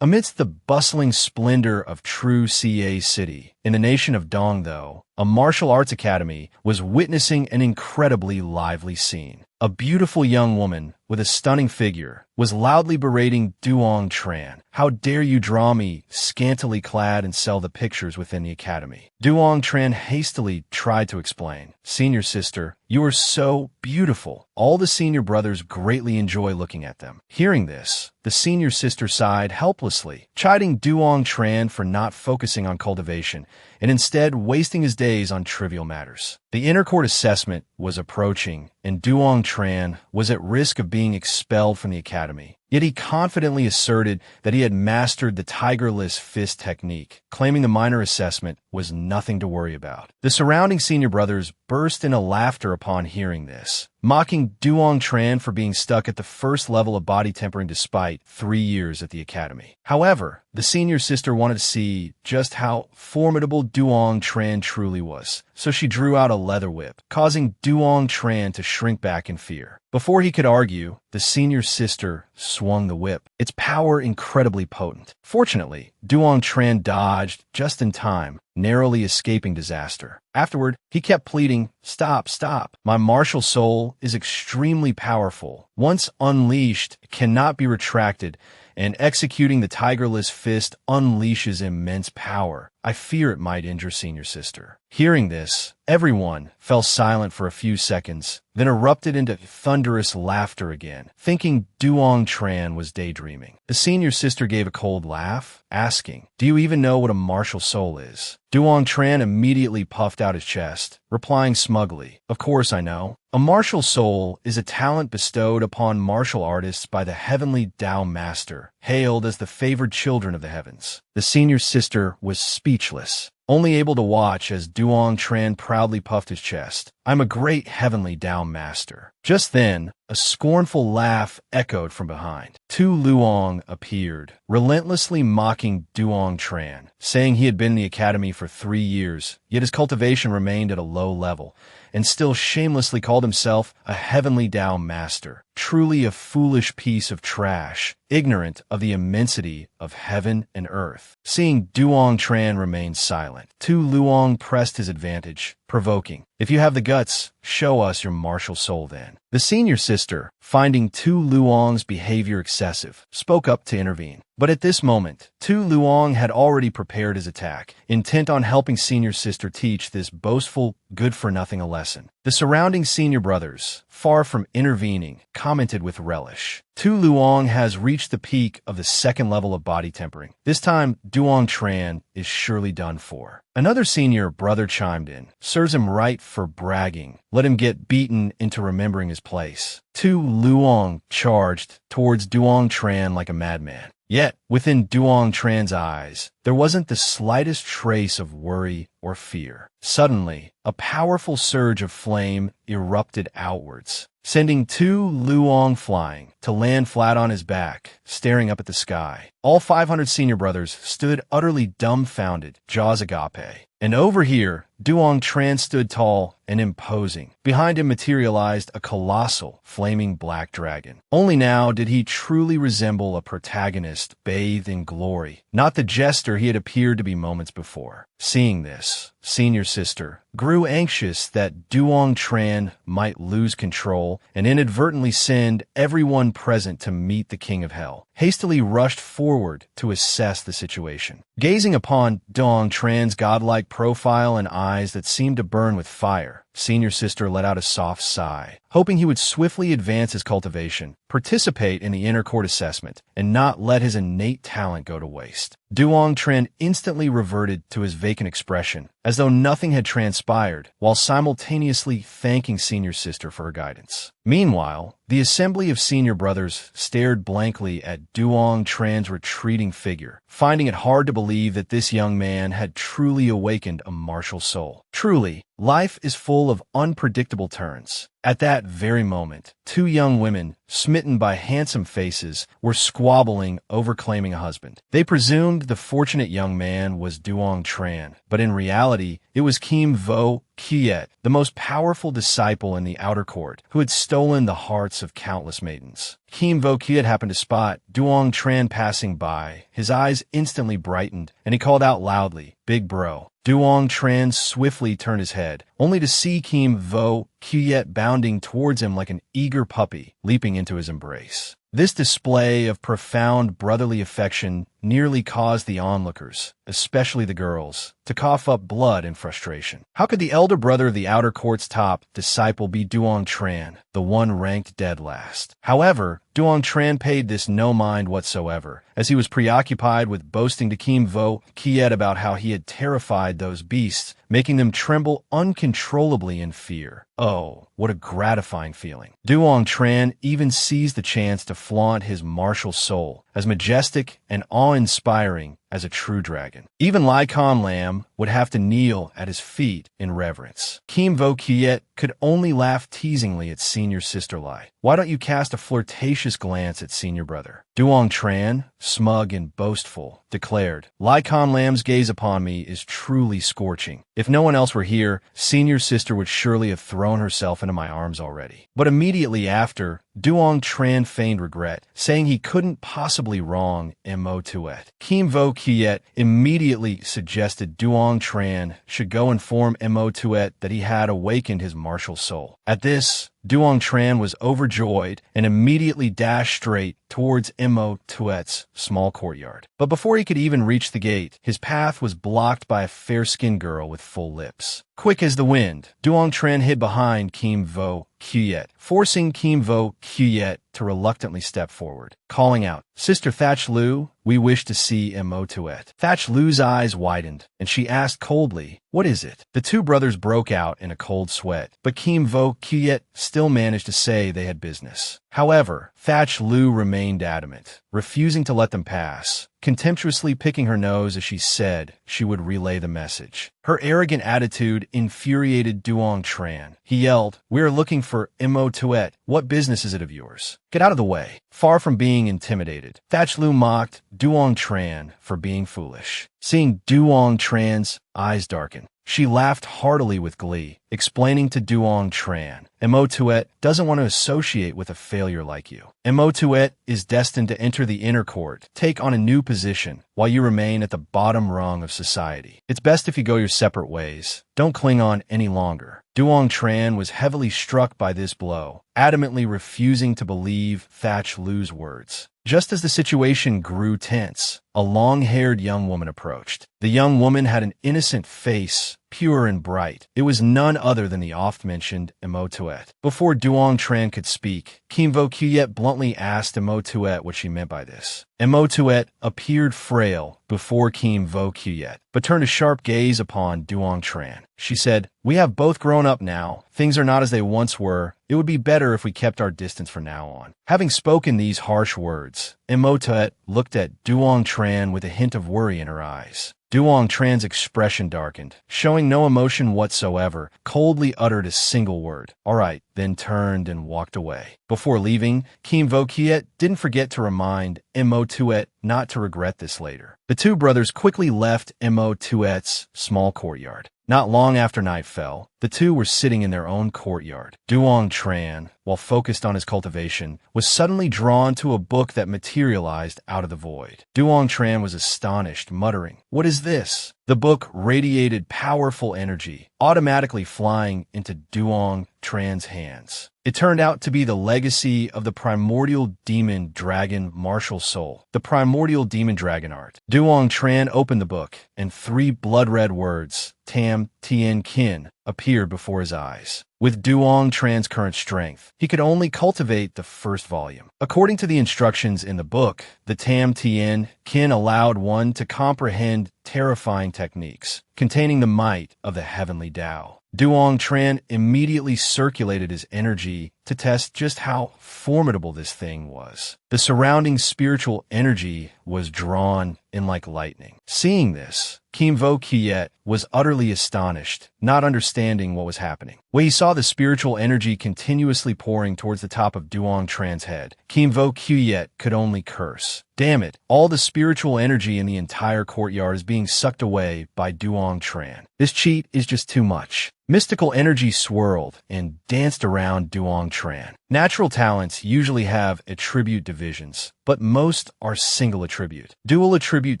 Amidst the bustling splendor of true CA City, in the nation of Duong, though, a martial arts academy was witnessing an incredibly lively scene. A beautiful young woman with a stunning figure was loudly berating Duong Tran. "How dare you draw me, scantily clad, and sell the pictures within the academy?" Duong Tran hastily tried to explain. "Senior sister, you are so beautiful. All the senior brothers greatly enjoy looking at them." Hearing this, the senior sister sighed helplessly, chiding Duong Tran for not focusing on cultivation and instead wasting his days on trivial matters. The intercourt assessment was approaching, and Duong Tran was at risk of being expelled from the academy. Yet he confidently asserted that he had mastered the tigerless fist technique, claiming the minor assessment was nothing to worry about. The surrounding senior brothers burst into laughter upon hearing this, mocking Duong Tran for being stuck at the first level of body tempering despite 3 years at the academy. However, the senior sister wanted to see just how formidable Duong Tran truly was, so she drew out a leather whip, causing Duong Tran to shrink back in fear. Before he could argue, the senior sister swung the whip, its power incredibly potent. Fortunately, Duong Tran dodged just in time, narrowly escaping disaster. Afterward, he kept pleading, "Stop, stop. My martial soul is extremely powerful. Once unleashed, it cannot be retracted, and executing the tigerless fist unleashes immense power. I fear it might injure senior sister." Hearing this, everyone fell silent for a few seconds, then erupted into thunderous laughter again, thinking Duong Tran was daydreaming. The senior sister gave a cold laugh, asking, "Do you even know what a martial soul is?" Duong Tran immediately puffed out his chest, replying smugly, "Of course I know. A martial soul is a talent bestowed upon martial artists by the heavenly Tao Master, hailed as the favored children of the heavens." The senior sister was speechless, only able to watch as Duong Tran proudly puffed his chest. "I'm a great heavenly Tao Master." Just then, a scornful laugh echoed from behind. Tu Luong appeared, relentlessly mocking Duong Tran, saying he had been in the academy for 3 years, yet his cultivation remained at a low level, and still shamelessly called himself a heavenly Tao Master. Truly a foolish piece of trash, ignorant of the immensity of heaven and earth. Seeing Duong Tran remain silent, Tu Luong pressed his advantage, provoking, "If you have the guts, show us your martial soul then." The senior sister, finding Tu Luong's behavior excessive, spoke up to intervene. But at this moment, Tu Luong had already prepared his attack, intent on helping senior sister teach this boastful, good-for-nothing a lesson. The surrounding senior brothers, far from intervening, commented with relish. Tu Luong has reached the peak of the second level of body tempering. This time, Duong Tran is surely done for. Another senior brother chimed in, "Serves him right for bragging. Let him get beaten into remembering his place." Tu Luong charged towards Duong Tran like a madman. Yet, within Duong Tran's eyes, there wasn't the slightest trace of worry or fear. Suddenly, a powerful surge of flame erupted outwards, sending Tu Luong flying to land flat on his back, staring up at the sky. All 500 senior brothers stood utterly dumbfounded, jaws agape. And over here, Duong Tran stood tall and imposing. Behind him materialized a colossal, flaming black dragon. Only now did he truly resemble a protagonist bathed in glory, not the jester he had appeared to be moments before. Seeing this, senior sister grew anxious that Duong Tran might lose control and inadvertently send everyone present to meet the king of hell. Hastily rushed forward to assess the situation. Gazing upon Duong Tran's godlike profile and eyes that seemed to burn with fire, senior sister let out a soft sigh, hoping he would swiftly advance his cultivation, participate in the inner court assessment, and not let his innate talent go to waste. Duong Tran instantly reverted to his vacant expression, as though nothing had transpired, while simultaneously thanking senior sister for her guidance. Meanwhile, the assembly of senior brothers stared blankly at Duong Tran's retreating figure, finding it hard to believe that this young man had truly awakened a martial soul. Truly, life is full of unpredictable turns, At that very moment, two young women, smitten by handsome faces, were squabbling over claiming a husband. They presumed the fortunate young man was Duong Tran, but in reality, it was Kim Vo Kiet, the most powerful disciple in the outer court, who had stolen the hearts of countless maidens. Kim Vo Kiet happened to spot Duong Tran passing by. His eyes instantly brightened, and he called out loudly, "Big bro." Duong Tran swiftly turned his head, only to see Kim Vo Kiet bounding towards him like an eager puppy, leaping into his embrace. This display of profound brotherly affection nearly caused the onlookers, especially the girls, to cough up blood in frustration. How could the elder brother of the outer court's top disciple be Duong Tran, the one ranked dead last? However, Duong Tran paid this no mind whatsoever, as he was preoccupied with boasting to Kim Vo Kiet about how he had terrified those beasts, making them tremble uncontrollably in fear. Oh, what a gratifying feeling. Duong Tran even seized the chance to flaunt his martial soul, as majestic and awe-inspiring as a true dragon. Even Lycon Lam would have to kneel at his feet in reverence. Kim Vo Kiet could only laugh teasingly at senior sister Lai. "Why don't you cast a flirtatious glance at senior brother?" Duong Tran, smug and boastful, declared, "Lycon Lam's gaze upon me is truly scorching. If no one else were here, senior sister would surely have thrown herself into my arms already." But immediately after, Duong Tran feigned regret, saying he couldn't possibly wrong Mo Tuet. Kim Vo Kiet immediately suggested Duong Tran should go inform Mo Tuet that he had awakened his martial soul. At this, Duong Tran was overjoyed and immediately dashed straight towards Mo Tuet's small courtyard. But before he could even reach the gate, his path was blocked by a fair-skinned girl with full lips. Quick as the wind, Duong Tran hid behind Kim Vo Kiet, forcing Kim Vo Kiet to reluctantly step forward, calling out, "Sister Thatch Lu, we wish to see Mo Tuet." Thatch Lu's eyes widened, and she asked coldly, "What is it?" The two brothers broke out in a cold sweat, but Kim Vo Kiet still managed to say they had business. However, Thatch Lu remained adamant, refusing to let them pass, contemptuously picking her nose as she said she would relay the message. Her arrogant attitude infuriated Duong Tran. He yelled, "We are looking for Mo Tuet. What business is it of yours? Get out of the way." Far from being intimidated, Thatch Lu mocked Duong Tran for being foolish. Seeing Duong Tran's eyes darken, she laughed heartily with glee, explaining to Duong Tran, "Mo Tuet doesn't want to associate with a failure like you. Mo Tuet is destined to enter the inner court, take on a new position, while you remain at the bottom rung of society. It's best if you go your separate ways. Don't cling on any longer." Duong Tran was heavily struck by this blow, adamantly refusing to believe Thatch Lu's words. Just as the situation grew tense, a long-haired young woman approached. The young woman had an innocent face, pure and bright. It was none other than the oft-mentioned Mo Tuet. Before Duong Tran could speak, Kim Vo Kiet bluntly asked Mo Tuet what she meant by this. Mo Tuet appeared frail before Kim Vo Kiet, but turned a sharp gaze upon Duong Tran. She said, "We have both grown up now. Things are not as they once were. It would be better if we kept our distance from now on." Having spoken these harsh words, Mo Tuet looked at Duong Tran with a hint of worry in her eyes. Duong Tran's expression darkened, showing no emotion whatsoever, coldly uttered a single word, "All right," then turned and walked away. Before leaving, Kim Vo Kiet didn't forget to remind Mo Tuet not to regret this later. The two brothers quickly left Mo Tuet's small courtyard. Not long after night fell, the two were sitting in their own courtyard. Duong Tran, while focused on his cultivation, was suddenly drawn to a book that materialized out of the void. Duong Tran was astonished, muttering, "What is this?" The book radiated powerful energy, automatically flying into Duong Tran's hands. It turned out to be the legacy of the Primordial Demon Dragon Martial Soul, the Primordial Demon Dragon Art. Duong Tran opened the book, and 3 blood-red words, Tam, Tien, Kin, appeared before his eyes. With Duong Tran's current strength, he could only cultivate the first volume. According to the instructions in the book, the Tam Tien Kin allowed one to comprehend terrifying techniques, containing the might of the heavenly Tao. Duong Tran immediately circulated his energy to test just how formidable this thing was. The surrounding spiritual energy was drawn in like lightning. Seeing this, Kim Vo Kiet was utterly astonished, not understanding what was happening. When he saw the spiritual energy continuously pouring towards the top of Duong Tran's head, Kim Vo Kiet could only curse. Damn it, all the spiritual energy in the entire courtyard is being sucked away by Duong Tran. This cheat is just too much. Mystical energy swirled and danced around Duong Tran. Natural talents usually have attribute divisions, but most are single attribute. Dual attribute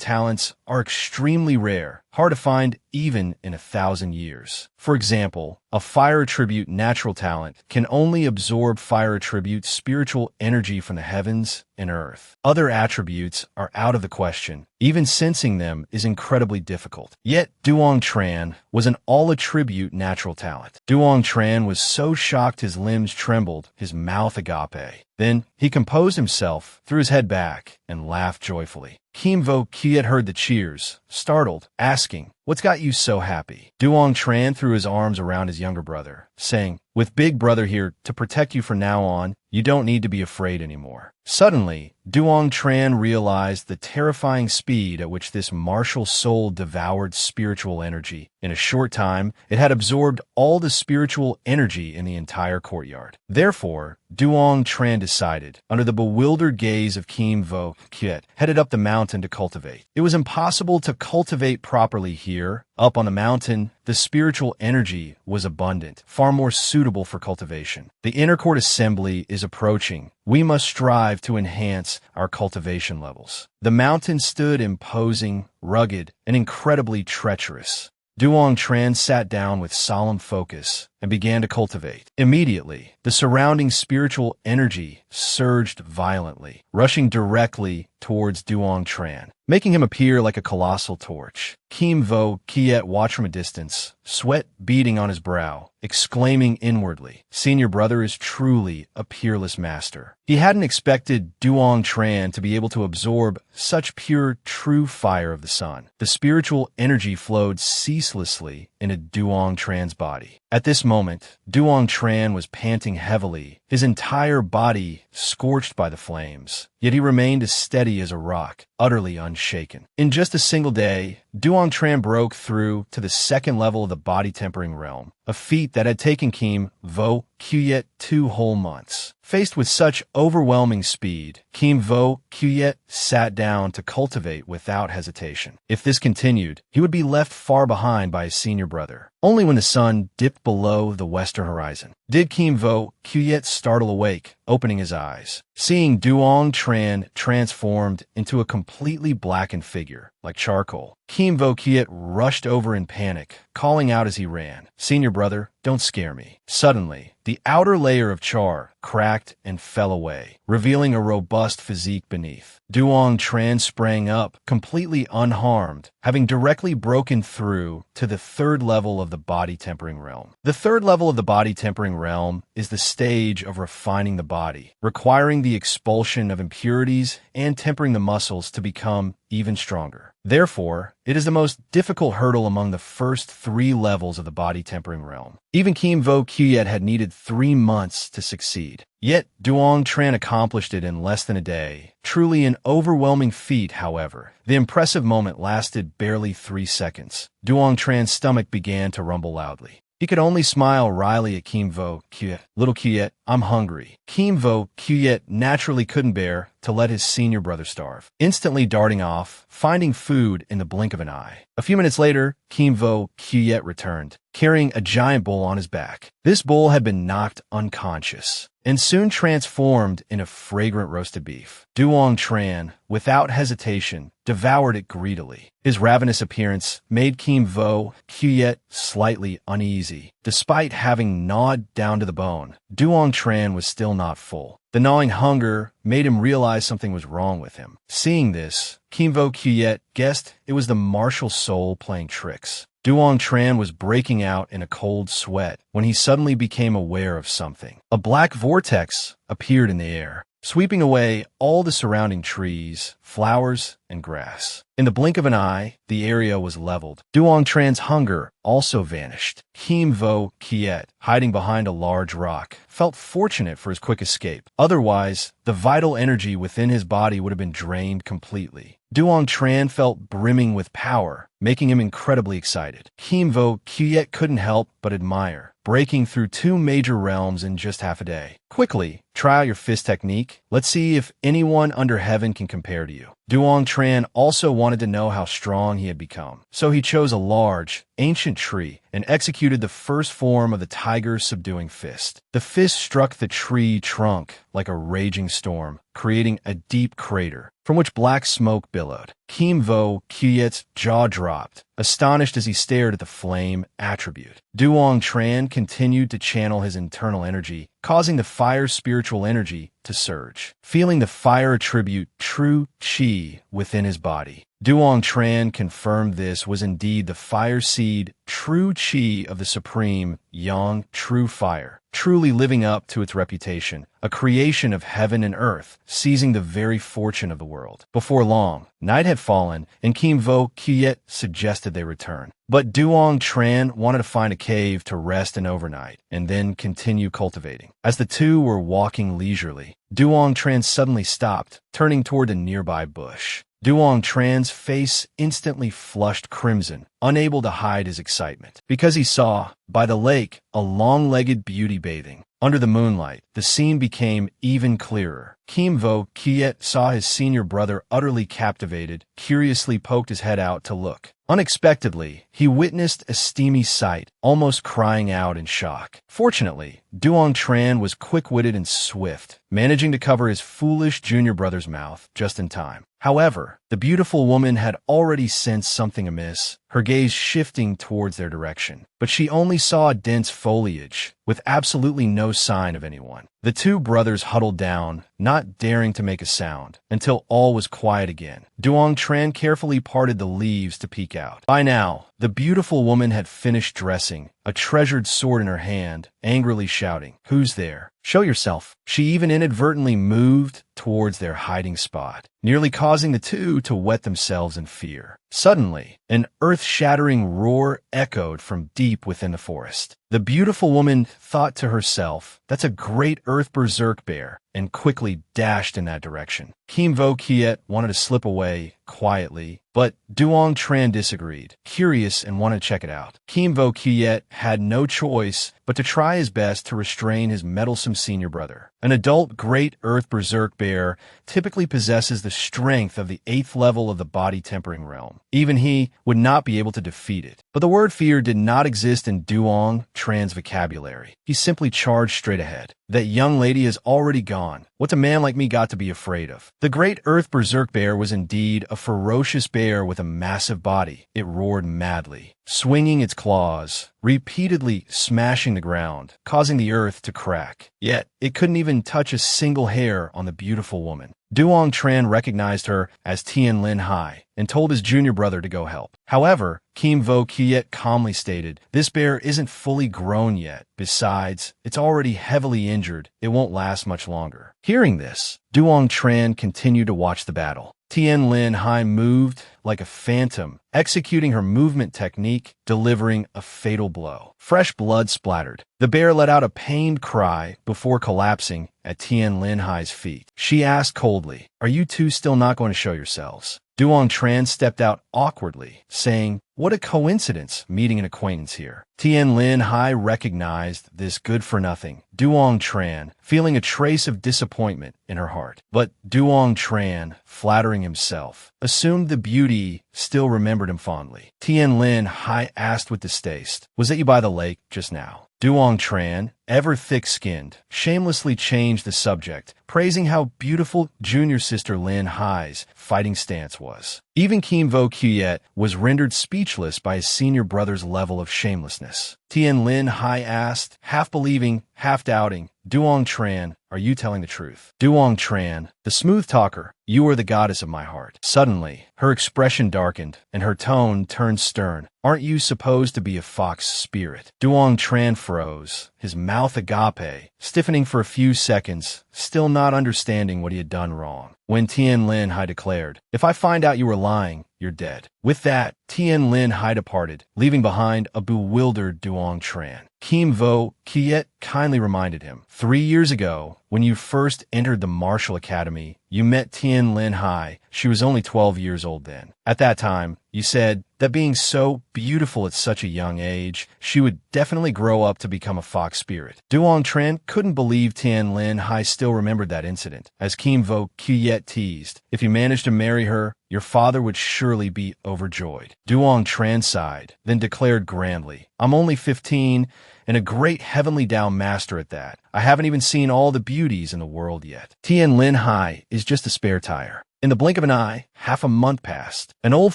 talents are extremely rare, hard to find even in 1,000 years. For example, a fire attribute natural talent can only absorb fire attribute spiritual energy from the heavens and earth. Other attributes are out of the question. Even sensing them is incredibly difficult. Yet Duong Tran was an all-attribute natural talent. Duong Tran was so shocked his limbs trembled, his mouth agape. Then he composed himself, threw his head back, and laughed joyfully. Kim Vo Kiet heard the cheers, startled, asking, "What's got you so happy?" Duong Tran threw his arms around his younger brother, saying, "With Big Brother here to protect you from now on, you don't need to be afraid anymore." Suddenly, Duong Tran realized the terrifying speed at which this martial soul devoured spiritual energy. In a short time, it had absorbed all the spiritual energy in the entire courtyard. Therefore, Duong Tran decided, under the bewildered gaze of Kim Vo Kiet, headed up the mountain to cultivate. It was impossible to cultivate properly here. Up on the mountain, the spiritual energy was abundant, far more suitable for cultivation. The inner court assembly is approaching. We must strive to enhance our cultivation levels. The mountain stood imposing, rugged, and incredibly treacherous. Duong Tran sat down with solemn focus and began to cultivate. Immediately, the surrounding spiritual energy surged violently, rushing directly towards Duong Tran, making him appear like a colossal torch. Kim Vo Kiet watched from a distance, sweat beading on his brow, exclaiming inwardly, "Senior brother is truly a peerless master." He hadn't expected Duong Tran to be able to absorb such pure, true fire of the sun. The spiritual energy flowed ceaselessly into Duong Tran's body. At this moment, Duong Tran was panting heavily, his entire body scorched by the flames. Yet he remained as steady as a rock, utterly unshaken. In just a single day, Duong Tran broke through to the second level of the body-tempering realm, a feat that had taken Kim Vo Kiet 2 whole months. Faced with such overwhelming speed, Kim Vo Kiet sat down to cultivate without hesitation. If this continued, he would be left far behind by his senior brother. Only when the sun dipped below the western horizon did Kim Vo Kiet startle awake, opening his eyes, seeing Duong Tran transformed into a completely blackened figure, like charcoal. Kim Vo Kiet rushed over in panic, calling out as he ran, "Senior brother, don't scare me." Suddenly, the outer layer of char cracked and fell away, revealing a robust physique beneath. Duong Tran sprang up, completely unharmed, having directly broken through to the third level of the body-tempering realm. The third level of the body-tempering realm is the stage of refining the body, requiring the expulsion of impurities and tempering the muscles to become even stronger. Therefore, it is the most difficult hurdle among the first 3 levels of the body-tempering realm. Even Kim Vo Kiet had needed 3 months to succeed. Yet, Duong Tran accomplished it in less than a day. Truly an overwhelming feat, however. The impressive moment lasted barely 3 seconds. Duong Tran's stomach began to rumble loudly. He could only smile wryly at Kim Vo Kiet. "Little Kiet, I'm hungry." Kim Vo Kiet naturally couldn't bear to let his senior brother starve, instantly darting off, finding food in the blink of an eye. A few minutes later, Kim Vo Kiet returned, carrying a giant bull on his back. This bull had been knocked unconscious and soon transformed into fragrant roasted beef. Duong Tran, without hesitation, devoured it greedily. His ravenous appearance made Kim Vo Kiet slightly uneasy. Despite having gnawed down to the bone, Duong Tran was still not full. The gnawing hunger made him realize something was wrong with him. Seeing this, Kim Vo Kiet guessed it was the martial soul playing tricks. Duong Tran was breaking out in a cold sweat when he suddenly became aware of something. A black vortex appeared in the air. sweeping away all the surrounding trees, flowers, and grass. In the blink of an eye, the area was leveled. Duong Tran's hunger also vanished. Kim Vo Kiet, hiding behind a large rock, felt fortunate for his quick escape. Otherwise, the vital energy within his body would have been drained completely. Duong Tran felt brimming with power, making him incredibly excited. Kim Vo Kiet couldn't help but admire, breaking through 2 major realms in just half a day. Quickly, try out your fist technique. Let's see if anyone under heaven can compare to you. Duong Tran also wanted to know how strong he had become, so he chose a large, ancient tree and executed the first form of the tiger's subduing fist. The fist struck the tree trunk like a raging storm, creating a deep crater from which black smoke billowed. Kim Vo Kiet's jaw dropped, astonished as he stared at the flame attribute. Duong Tran continued to channel his internal energy, causing the fire's spiritual energy to surge, feeling the fire attribute true chi within his body. Duong Tran confirmed this was indeed the fire seed, true chi of the supreme Yang true fire, truly living up to its reputation, a creation of heaven and earth, seizing the very fortune of the world. Before long, night had fallen, and Kim Vo Kiet suggested they return. But Duong Tran wanted to find a cave to rest and overnight, and then continue cultivating. As the two were walking leisurely, Duong Tran suddenly stopped, turning toward a nearby bush. Duong Tran's face instantly flushed crimson, unable to hide his excitement, because he saw, by the lake, a long-legged beauty bathing. Under the moonlight, the scene became even clearer. Kim Vo Kiet saw his senior brother utterly captivated, curiously poked his head out to look. Unexpectedly, he witnessed a steamy sight, almost crying out in shock. Fortunately, Duong Tran was quick-witted and swift, managing to cover his foolish junior brother's mouth just in time. However, the beautiful woman had already sensed something amiss, her gaze shifting towards their direction. But she only saw dense foliage, with absolutely no sign of anyone. The two brothers huddled down, not daring to make a sound, until all was quiet again. Duong Tran carefully parted the leaves to peek out. By now, the beautiful woman had finished dressing, a treasured sword in her hand, angrily shouting, "Who's there? Show yourself." She even inadvertently moved towards their hiding spot, nearly causing the two to wet themselves in fear. Suddenly, an earth-shattering roar echoed from deep within the forest. The beautiful woman thought to herself, "That's a great earth berserk bear," and quickly dashed in that direction. Kim Vo Kiet wanted to slip away quietly, but Duong Tran disagreed, curious and wanted to check it out. Kim Vo Kiet had no choice but to try his best to restrain his meddlesome senior brother. An adult great earth berserk bear typically possesses the strength of the 8th level of the body tempering realm. Even he would not be able to defeat it. But the word fear did not exist in Duong Tran's vocabulary. He simply charged straight ahead. "That young lady is already gone. What's a man like me got to be afraid of?" The great earth berserk bear was indeed a ferocious bear with a massive body. It roared madly, swinging its claws, repeatedly smashing the ground, causing the earth to crack. Yet, it couldn't even touch a single hair on the beautiful woman. Duong Tran recognized her as Tien Linhai and told his junior brother to go help. However, Kim Vo Kiet calmly stated, "This bear isn't fully grown yet. Besides, it's already heavily injured. It won't last much longer." Hearing this, Duong Tran continued to watch the battle. Tien Linhai moved like a phantom, executing her movement technique, delivering a fatal blow. Fresh blood splattered. The bear let out a pained cry before collapsing at Tien Linhai's feet. She asked coldly, "Are you two still not going to show yourselves?" Duong Tran stepped out awkwardly, saying, "What a coincidence meeting an acquaintance here." Tien Linhai recognized this good-for-nothing Duong Tran, feeling a trace of disappointment in her heart. But Duong Tran, flattering himself, assumed the beauty still remembered him fondly. Tien Linhai asked with distaste, "Was that you by the lake just now?" Duong Tran, ever thick-skinned, shamelessly changed the subject, praising how beautiful junior sister Linhai's fighting stance was. Even Kim Vo Kiet was rendered speechless by his senior brother's level of shamelessness. Tien Linhai asked, half believing, half doubting, "Duong Tran, are you telling the truth?" Duong Tran, the smooth talker, "You are the goddess of my heart." Suddenly, her expression darkened, and her tone turned stern. "Aren't you supposed to be a fox spirit?" Duong Tran froze, his mouth mouth agape, stiffening for a few seconds, still not understanding what he had done wrong. When Linhai declared, "If I find out you were lying, you're dead." With that, Linhai departed, leaving behind a bewildered Duong Tran. Kim Vo Kiet kindly reminded him, 3 years ago, when you first entered the martial academy, you met Linhai. She was only 12 years old then. At that time, you said that being so beautiful at such a young age, she would definitely grow up to become a fox spirit. Duong Tran couldn't believe Linhai still remembered that incident. As Kim Vo Kiet teased, if you managed to marry her, your father would surely be overjoyed. Duong Tran sighed, then declared grandly, "I'm only 15, and a great heavenly Tao master at that. I haven't even seen all the beauties in the world yet. Linhai is just a spare tire." In the blink of an eye, half a month passed. An old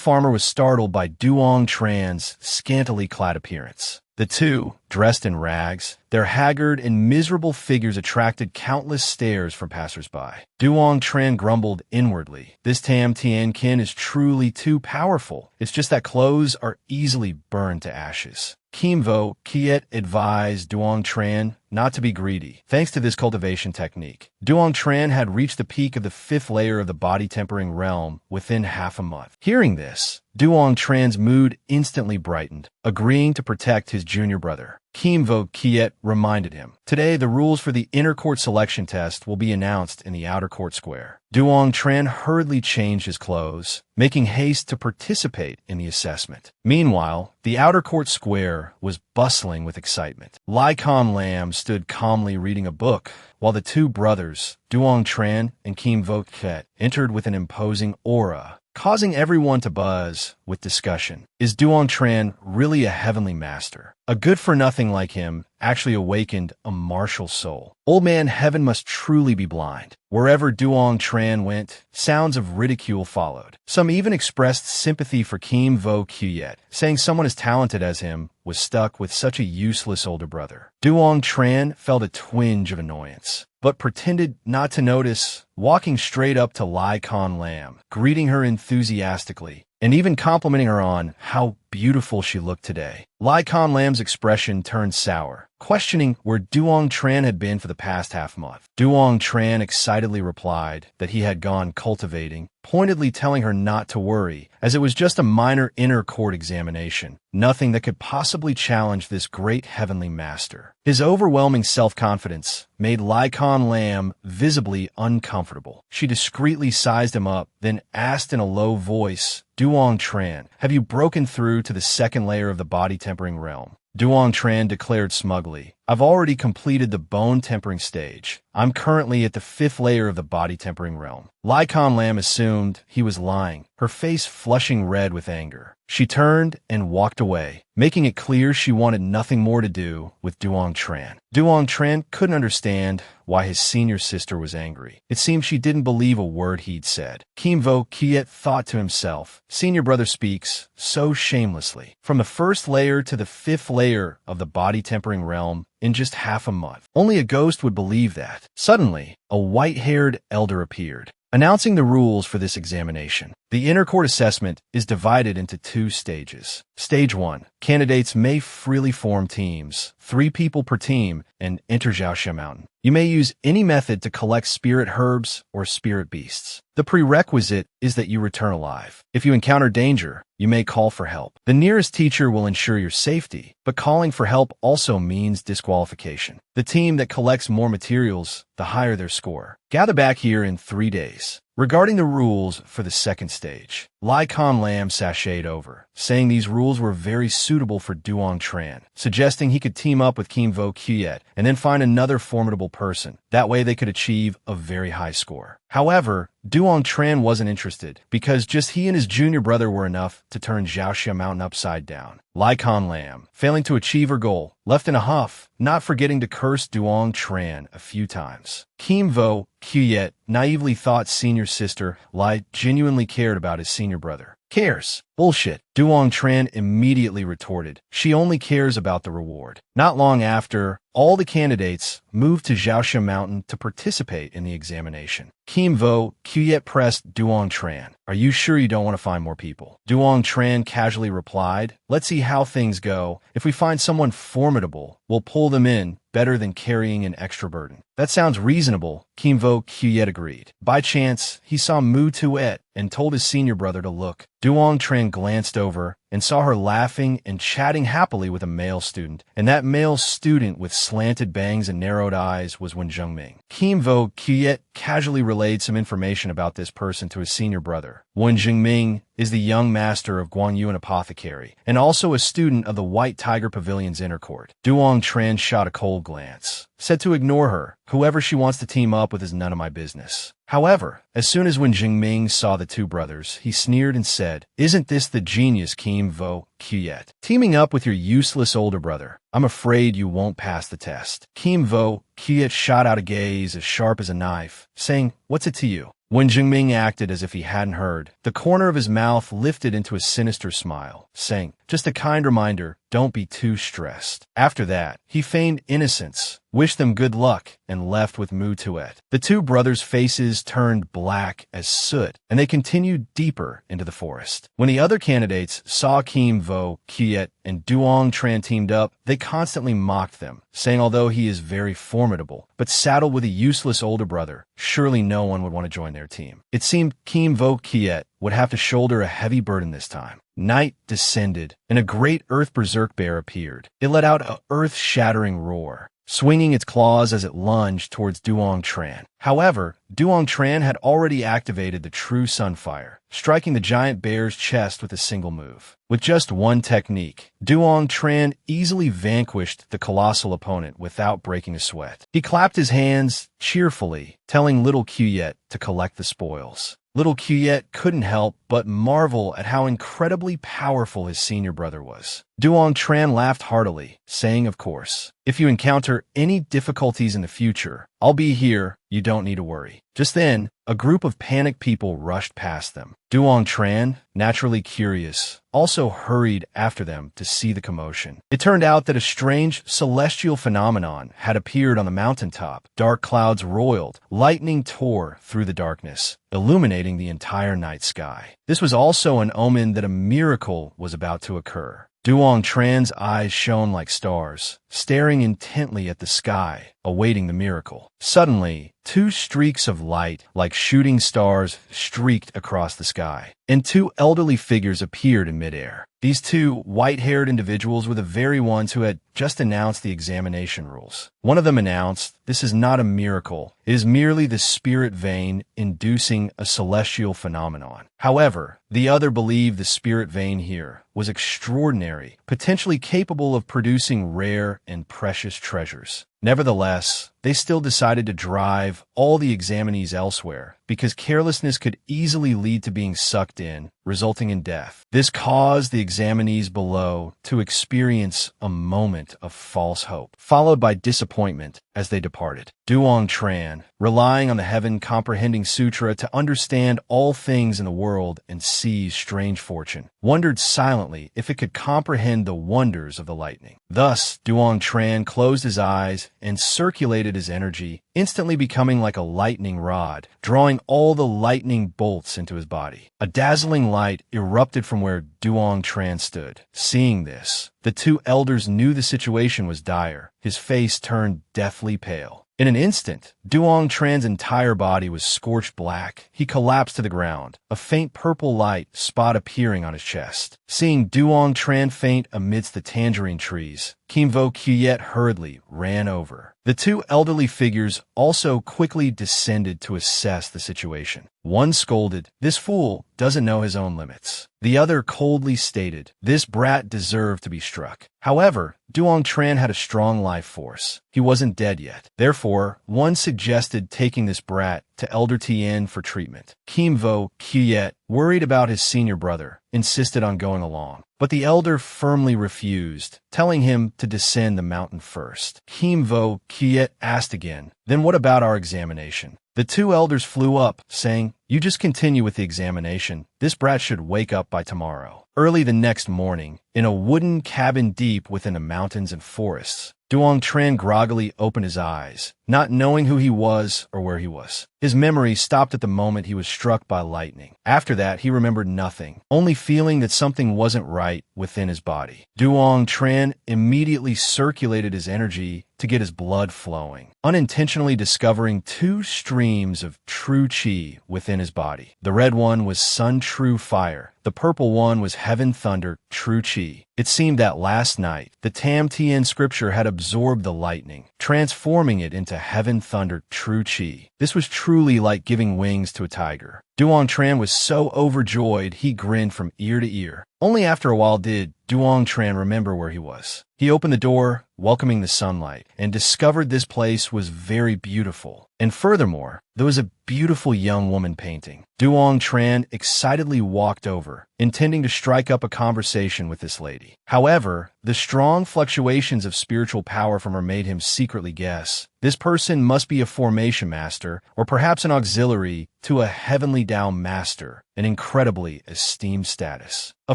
farmer was startled by Duong Tran's scantily clad appearance. The two, dressed in rags, their haggard and miserable figures attracted countless stares from passers-by. Duong Tran grumbled inwardly, "This Tam Tian kin is truly too powerful. It's just that clothes are easily burned to ashes." Kim Vo Kiet advised Duong Tran not to be greedy. Thanks to this cultivation technique, Duong Tran had reached the peak of the 5th layer of the body-tempering realm within half a month. Hearing this, Duong Tran's mood instantly brightened, agreeing to protect his junior brother. Kim Vo Kiet reminded him, "Today the rules for the inner court selection test will be announced in the outer court square." Duong Tran hurriedly changed his clothes, making haste to participate in the assessment. Meanwhile, the outer court square was bustling with excitement. Lycon Lam stood calmly reading a book, while the two brothers, Duong Tran and Kim Vo Kiet, entered with an imposing aura, causing everyone to buzz with discussion. Is Duong Tran really a heavenly master? A good-for-nothing like him actually awakened a martial soul. Old man Heaven must truly be blind. Wherever Duong Tran went, sounds of ridicule followed. Some even expressed sympathy for Kim Vo Kiet, saying someone as talented as him was stuck with such a useless older brother. Duong Tran felt a twinge of annoyance, but pretended not to notice, walking straight up to Lycon Lam, greeting her enthusiastically, and even complimenting her on how beautiful she looked today. Lycon Lam's expression turned sour, questioning where Duong Tran had been for the past half-month. Duong Tran excitedly replied that he had gone cultivating, pointedly telling her not to worry, as it was just a minor inner court examination, nothing that could possibly challenge this great heavenly master. His overwhelming self-confidence made Lycon Lam visibly uncomfortable. She discreetly sized him up, then asked in a low voice, "Duong Tran, have you broken through to the 2nd layer of the body-tempering realm?" Duong Tran declared smugly, "I've already completed the bone-tempering stage. I'm currently at the 5th layer of the body-tempering realm." Lycon Lam assumed he was lying, her face flushing red with anger. She turned and walked away, making it clear she wanted nothing more to do with Duong Tran. Duong Tran couldn't understand why his senior sister was angry. It seemed she didn't believe a word he'd said. Kim Vo Kiet thought to himself, "Senior brother speaks so shamelessly. From the 1st layer to the 5th layer of the body-tempering realm in just half a month. Only a ghost would believe that." Suddenly, a white-haired elder appeared, announcing the rules for this examination. The inner court assessment is divided into 2 stages. Stage 1. Candidates may freely form teams, 3 people per team, and enter Zhaoxia Mountain. You may use any method to collect spirit herbs or spirit beasts. The prerequisite is that you return alive. If you encounter danger, you may call for help. The nearest teacher will ensure your safety, but calling for help also means disqualification. The team that collects more materials, the higher their score. Gather back here in 3 days. Regarding the rules for the 2nd stage, Lycon Lam sashayed over, saying these rules were very suitable for Duong Tran, suggesting he could team up with Kim Vo Kiet and then find another formidable person. That way they could achieve a very high score. However, Duong Tran wasn't interested, because just he and his junior brother were enough to turn Zhaoxia Mountain upside down. Lycon Lam, failing to achieve her goal, left in a huff, not forgetting to curse Duong Tran a few times. Kim Vo Kiet naively thought senior sister Lai genuinely cared about his senior brother. Cares. Bullshit, Duong Tran immediately retorted. She only cares about the reward. Not long after, all the candidates moved to Zhaoxia Mountain to participate in the examination. Kim Vo Kuyet pressed Duong Tran. Are you sure you don't want to find more people? Duong Tran casually replied, let's see how things go. If we find someone formidable, we'll pull them in, better than carrying an extra burden. That sounds reasonable, Kim Vo Kuyet agreed. By chance, he saw Mu Tuet and told his senior brother to look. Duong Tran glanced over and saw her laughing and chatting happily with a male student, and that male student with slanted bangs and narrowed eyes was Wen Zhengming. Kim Vo Kuyet casually relayed some information about this person to his senior brother. Wen Zhengming is the young master of Guangyuan Apothecary, and also a student of the White Tiger Pavilion's inner court. Duong Tran shot a cold glance, said to ignore her. Whoever she wants to team up with is none of my business. However, as soon as Wen Zhengming saw the two brothers, he sneered and said, isn't this the genius Kim Vo Kuyet? Teaming up with your useless older brother. I'm afraid you won't pass the test. Kim Vo Kuyet shot out a gaze as sharp as a knife, saying, what's it to you? Wen Zhengming acted as if he hadn't heard. The corner of his mouth lifted into a sinister smile, saying, just a kind reminder, don't be too stressed. After that, he feigned innocence, wished them good luck, and left with Mu Tuet. The two brothers' faces turned black as soot, and they continued deeper into the forest. When the other candidates saw Kim Vo Kuyet and Duong Tran teamed up, they constantly mocked them, saying although he is very formidable, but saddled with a useless older brother, surely no one would want to join their team. It seemed Kim Vo Kuyet would have to shoulder a heavy burden this time. Night descended, and a great earth berserk bear appeared. It let out an earth-shattering roar, swinging its claws as it lunged towards Duong Tran. However, Duong Tran had already activated the true Sunfire, striking the giant bear's chest with a single move. With just one technique, Duong Tran easily vanquished the colossal opponent without breaking a sweat. He clapped his hands cheerfully, telling little Kuyet to collect the spoils. Little Kuyet couldn't help but marvel at how incredibly powerful his senior brother was. Duong Tran laughed heartily, saying, of course, if you encounter any difficulties in the future, I'll be here, you don't need to worry. Just then, a group of panicked people rushed past them. Duong Tran, naturally curious, also hurried after them to see the commotion. It turned out that a strange celestial phenomenon had appeared on the mountaintop. Dark clouds roiled, lightning tore through the darkness, illuminating the entire night sky. This was also an omen that a miracle was about to occur. Duong Tran's eyes shone like stars, staring intently at the sky, awaiting the miracle. Suddenly, two streaks of light, like shooting stars, streaked across the sky, and two elderly figures appeared in midair. These two white-haired individuals were the very ones who had just announced the examination rules. One of them announced, this is not a miracle, it is merely the spirit vein inducing a celestial phenomenon. However, the other believed the spirit vein here was extraordinary, potentially capable of producing rare and precious treasures. Nevertheless, they still decided to drive all the examinees elsewhere because carelessness could easily lead to being sucked in, resulting in death. This caused the examinees below to experience a moment of false hope, followed by disappointment as they departed. Duong Tran, relying on the Heaven Comprehending Sutra to understand all things in the world and seize strange fortune, wondered silently if it could comprehend the wonders of the lightning. Thus, Duong Tran closed his eyes and circulated his energy, instantly becoming like a lightning rod, drawing all the lightning bolts into his body. A dazzling light erupted from where Duong Tran stood. Seeing this, the two elders knew the situation was dire. His face turned deathly pale. In an instant, Duong Tran's entire body was scorched black. He collapsed to the ground, a faint purple light spot appearing on his chest. Seeing Duong Tran faint amidst the tangerine trees, Kim Vo Kuyet hurriedly ran over. The two elderly figures also quickly descended to assess the situation. One scolded, "This fool doesn't know his own limits." The other coldly stated, "This brat deserved to be struck." However, Duong Tran had a strong life force. He wasn't dead yet. Therefore, one suggested taking this brat to Elder Tien for treatment. Kim Vo Kiet, worried about his senior brother, insisted on going along, but the elder firmly refused, telling him to descend the mountain first. Kim Vo Kiet asked again, "Then what about our examination?" The two elders flew up, saying, "You just continue with the examination. This brat should wake up by tomorrow." Early the next morning, in a wooden cabin deep within the mountains and forests, Duong Tran groggily opened his eyes, not knowing who he was or where he was. His memory stopped at the moment he was struck by lightning. After that, he remembered nothing, only feeling that something wasn't right within his body. Duong Tran immediately circulated his energy to get his blood flowing, unintentionally discovering two streams of true chi within his body. The red one was Sun True Fire. The purple one was Heaven Thunder True Chi. It seemed that last night, the Tam Tien scripture had absorbed the lightning, transforming it into Heaven Thunder True Chi. This was truly like giving wings to a tiger. Duong Tran was so overjoyed he grinned from ear to ear. Only after a while did Duong Tran remember where he was. He opened the door, welcoming the sunlight, and discovered this place was very beautiful. And furthermore, there was a beautiful young woman painting. Duong Tran excitedly walked over, intending to strike up a conversation with this lady. However, the strong fluctuations of spiritual power from her made him secretly guess this person must be a formation master, or perhaps an auxiliary to a heavenly Tao master, an incredibly esteemed status. A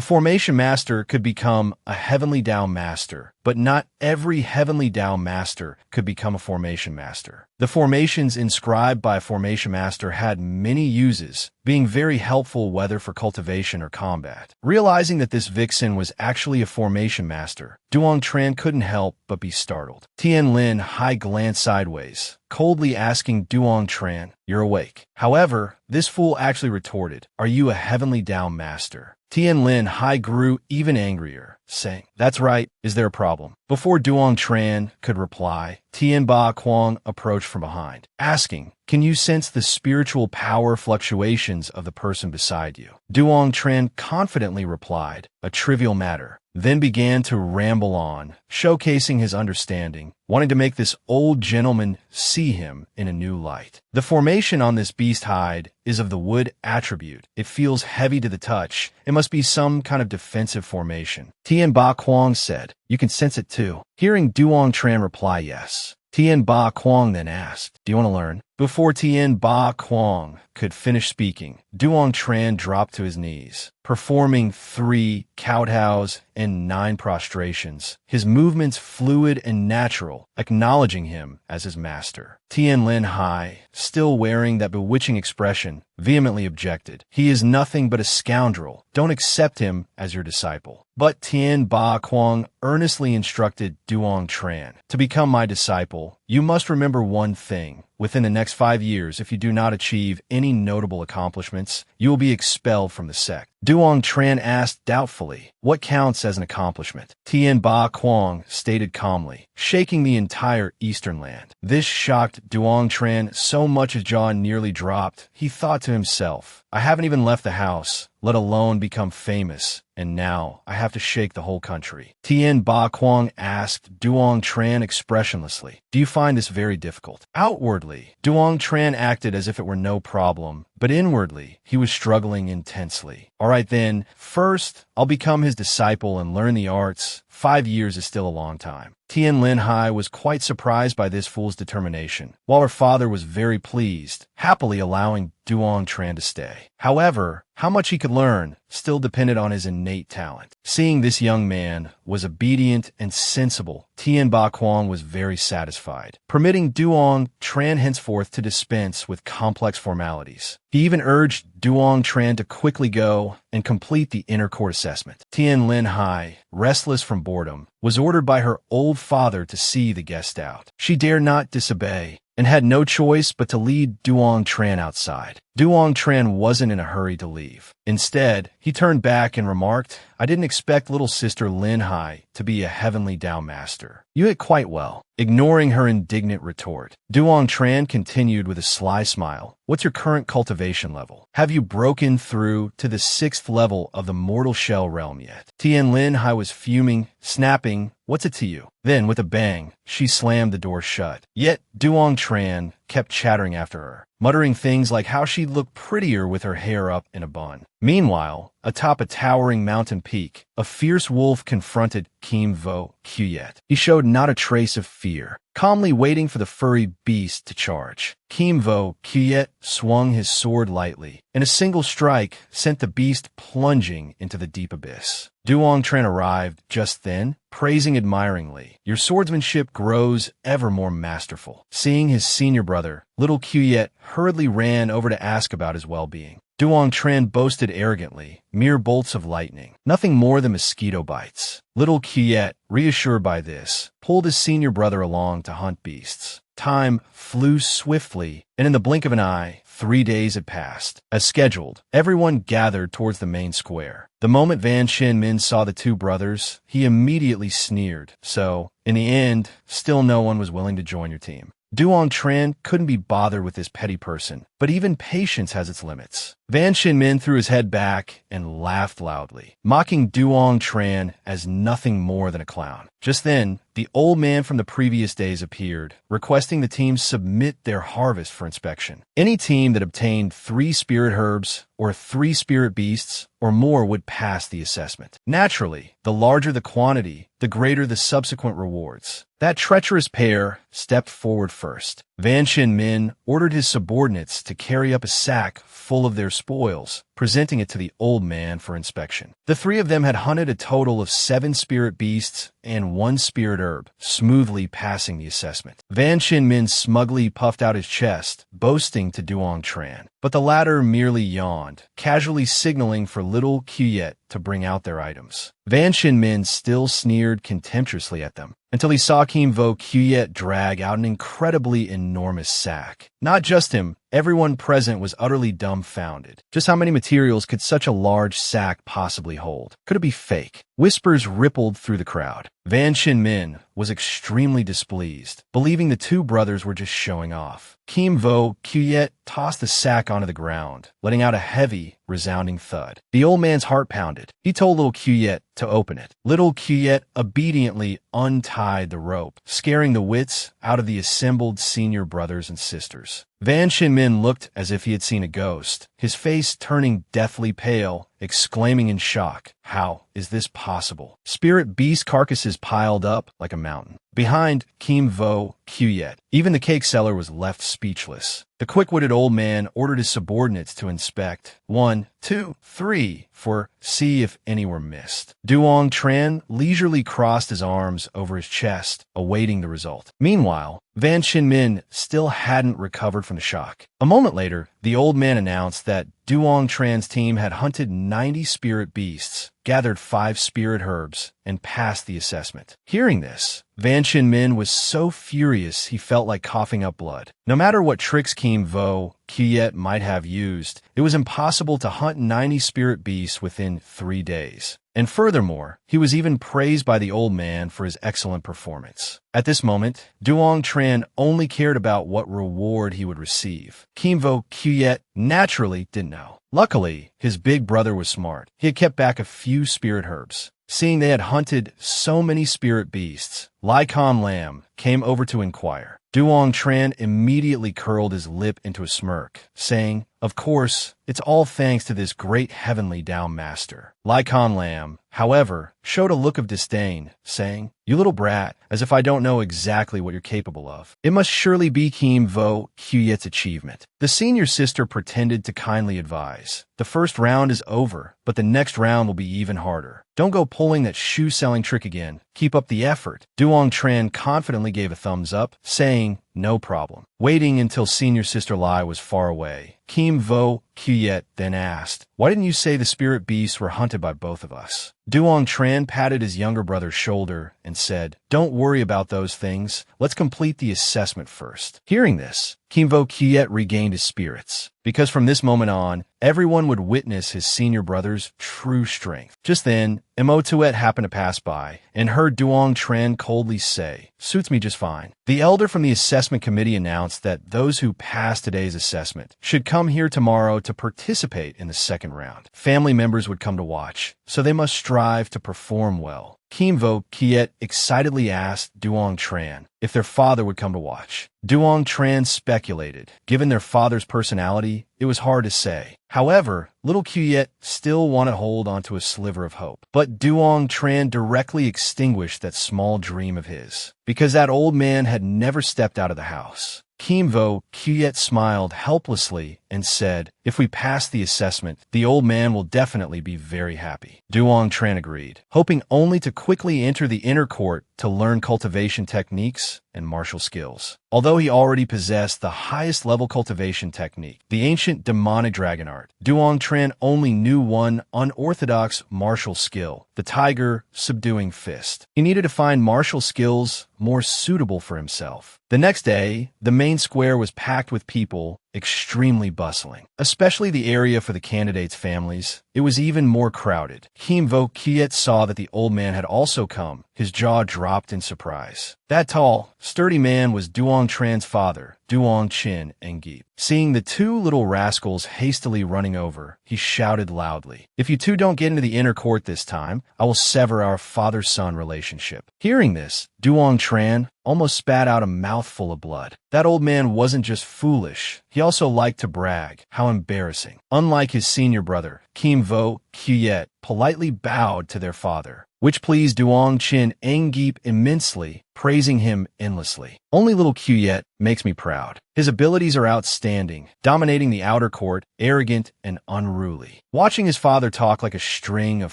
formation master could become a heavenly Tao master, but not every heavenly Tao master could become a formation master. The formations inscribed by a formation master had many uses, being very helpful whether for cultivation or combat. Realizing that this vixen was actually a formation master, Duong Tran couldn't help but be startled. Linhai glanced sideways, coldly asking Duong Tran, "You're awake." However, this fool actually retorted, "Are you a heavenly Tao master?" Linhai grew even angrier, saying, "That's right, is there a problem?" Before Duong Tran could reply, Tien Ba Quang approached from behind, asking, "Can you sense the spiritual power fluctuations of the person beside you?" Duong Tran confidently replied, "A trivial matter," then began to ramble on, showcasing his understanding, wanting to make this old gentleman see him in a new light. The formation on this beast hide is of the wood attribute. It feels heavy to the touch. It must be some kind of defensive formation. Tien Ba Quang said, "You can sense it too." Hearing Duong Tran reply yes, Tien Ba Quang then asked, "Do you want to learn?" Before Tien Ba Quang could finish speaking, Duong Tran dropped to his knees, performing 3 kowtows and 9 prostrations, his movements fluid and natural, acknowledging him as his master. Tien Linhai, still wearing that bewitching expression, vehemently objected. "He is nothing but a scoundrel. Don't accept him as your disciple." But Tien Ba Quang earnestly instructed Duong Tran, "To become my disciple, you must remember one thing. Within the next 5 years, if you do not achieve any notable accomplishments, you will be expelled from the sect." Duong Tran asked doubtfully, "What counts as an accomplishment?" Tien Ba Quang stated calmly, shaking the entire eastern land. This shocked Duong Tran so much his jaw nearly dropped. He thought to himself, "I haven't even left the house, let alone become famous, and now I have to shake the whole country." Tien Ba Quang asked Duong Tran expressionlessly, "Do you find this very difficult?" Outwardly, Duong Tran acted as if it were no problem, but inwardly, he was struggling intensely. "All right then, first, I'll become his disciple and learn the arts. 5 years is still a long time." Tien Linhai was quite surprised by this fool's determination, while her father was very pleased, happily allowing Duong Tran to stay. However, how much he could learn still depended on his innate talent. Seeing this young man was obedient and sensible, Tien Ba Quang was very satisfied, permitting Duong Tran henceforth to dispense with complex formalities. He even urged Duong Tran to quickly go and complete the inner court assessment. Tien Linhai, restless from boredom, was ordered by her old father to see the guest out. She dared not disobey, and had no choice but to lead Duong Tran outside. Duong Tran wasn't in a hurry to leave. Instead, he turned back and remarked, "I didn't expect little sister Linhai to be a heavenly Tao master. You hit quite well." Ignoring her indignant retort, Duong Tran continued with a sly smile, "What's your current cultivation level? Have you broken through to the 6th level of the mortal shell realm yet?" Tien Linhai was fuming, snapping, "What's it to you?" Then, with a bang, she slammed the door shut. Yet Duong Tran kept chattering after her, muttering things like how she'd look prettier with her hair up in a bun. Meanwhile, atop a towering mountain peak, a fierce wolf confronted Kim Vo Kyet. He showed not a trace of fear, calmly waiting for the furry beast to charge. Kim Vo Kyet swung his sword lightly, and a single strike sent the beast plunging into the deep abyss. Duong Tran arrived just then, praising admiringly, "Your swordsmanship grows ever more masterful." Seeing his senior brother, little Kyet hurriedly ran over to ask about his well-being. Duong Tran boasted arrogantly, "Mere bolts of lightning, nothing more than mosquito bites." Little Kyet, reassured by this, pulled his senior brother along to hunt beasts. Time flew swiftly, and in the blink of an eye, 3 days had passed. As scheduled, everyone gathered towards the main square. The moment Van Shin Min saw the two brothers, he immediately sneered. So, in the end, still no one was willing to join your team. Duong Tran couldn't be bothered with this petty person, but even patience has its limits. Van Shin Min threw his head back and laughed loudly, mocking Duong Tran as nothing more than a clown. Just then, the old man from the previous days appeared, requesting the team submit their harvest for inspection. Any team that obtained 3 spirit herbs or 3 spirit beasts or more would pass the assessment. Naturally, the larger the quantity, the greater the subsequent rewards. That treacherous pair stepped forward first. Van Shin Min ordered his subordinates to carry up a sack full of their spoils, presenting it to the old man for inspection. The 3 of them had hunted a total of 7 spirit beasts and 1 spirit herb, smoothly passing the assessment. Van Shin Min smugly puffed out his chest, boasting to Duong Tran, but the latter merely yawned, casually signaling for little Kyet to bring out their items. Van Shin Min still sneered contemptuously at them, until he saw Kim Vo Kyet drag out an incredibly enormous sack. Not just him, everyone present was utterly dumbfounded. Just how many materials could such a large sack possibly hold? Could it be fake? Whispers rippled through the crowd. Van Shin Min was extremely displeased, believing the two brothers were just showing off. Kim Vo Kyet tossed the sack onto the ground, letting out a heavy, resounding thud. The old man's heart pounded. He told little Kyet to open it. Little Kyet obediently untied the rope, scaring the wits out of the assembled senior brothers and sisters. Van Shin Min looked as if he had seen a ghost, his face turning deathly pale, exclaiming in shock, "How is this possible?" Spirit beast carcasses piled up like a mountain. Behind Kim Vo Kyet, even the cake seller was left speechless. The quick-witted old man ordered his subordinates to inspect 1, 2, 3 for see if any were missed. Duong Tran leisurely crossed his arms over his chest, awaiting the result. Meanwhile, Van Shin Min still hadn't recovered from the shock. A moment later, the old man announced that Duong Tran's team had hunted 90 spirit beasts, gathered 5 spirit herbs, and passed the assessment. Hearing this, Van Shin Min was so furious he felt like coughing up blood. No matter what tricks Kim Vo Kyet might have used, it was impossible to hunt 90 spirit beasts within 3 days. And furthermore, he was even praised by the old man for his excellent performance. At this moment, Duong Tran only cared about what reward he would receive. Kim Vo Kyet naturally didn't know. Luckily, his big brother was smart. He had kept back a few spirit herbs. Seeing they had hunted so many spirit beasts, Lai Kan Lam came over to inquire. Duong Tran immediately curled his lip into a smirk, saying, "Of course, it's all thanks to this great heavenly Tao master." Lai Kan Lam, however, showed a look of disdain, saying, "You little brat, as if I don't know exactly what you're capable of. It must surely be Kim Vo Kyet's achievement." The senior sister pretended to kindly advise, "The first round is over, but the next round will be even harder. Don't go pulling that shoe-selling trick again. Keep up the effort." Duong Tran confidently gave a thumbs up, saying, "No problem." Waiting until senior sister Lai was far away, Kim Vo Kyet then asked, "Why didn't you say the spirit beasts were hunted by both of us?" Duong Tran patted his younger brother's shoulder and said, "Don't worry about those things. Let's complete the assessment first." Hearing this, Kim Vo Kyet regained his spirits, because from this moment on, everyone would witness his senior brother's true strength. Just then, Imotuet happened to pass by and heard Duong Tran coldly say, "Suits me just fine." The elder from the assessment committee announced that those who passed today's assessment should come here tomorrow to participate in the second round. Family members would come to watch, so they must strive to perform well. Kimvo Kiet excitedly asked Duong Tran if their father would come to watch. Duong Tran speculated. Given their father's personality, it was hard to say. However, little Kiet still wanted to hold onto a sliver of hope. But Duong Tran directly extinguished that small dream of his, because that old man had never stepped out of the house. Kimvo Kiet smiled helplessly and said, "If we pass the assessment, the old man will definitely be very happy." Duong Tran agreed, hoping only to quickly enter the inner court to learn cultivation techniques and martial skills. Although he already possessed the highest level cultivation technique, the ancient demonic dragon art, Duong Tran only knew one unorthodox martial skill, the tiger subduing fist. He needed to find martial skills more suitable for himself. The next day, the main square was packed with people, extremely bustling. Especially the area for the candidates' families. It was even more crowded. Kimvo Kiet saw that the old man had also come. His jaw dropped in surprise. That tall, sturdy man was Duong Tran's father, Duong Chin Engip. Seeing the two little rascals hastily running over, he shouted loudly, "If you two don't get into the inner court this time, I will sever our father-son relationship." Hearing this, Duong Tran almost spat out a mouthful of blood. That old man wasn't just foolish, he also liked to brag. How embarrassing. Unlike his senior brother, Kimvo Kiet politely bowed to their father, which pleased Duong Chin Engip immensely, praising him endlessly. "Only little Kiet makes me proud. His abilities are outstanding, dominating the outer court, arrogant and unruly." Watching his father talk like a string of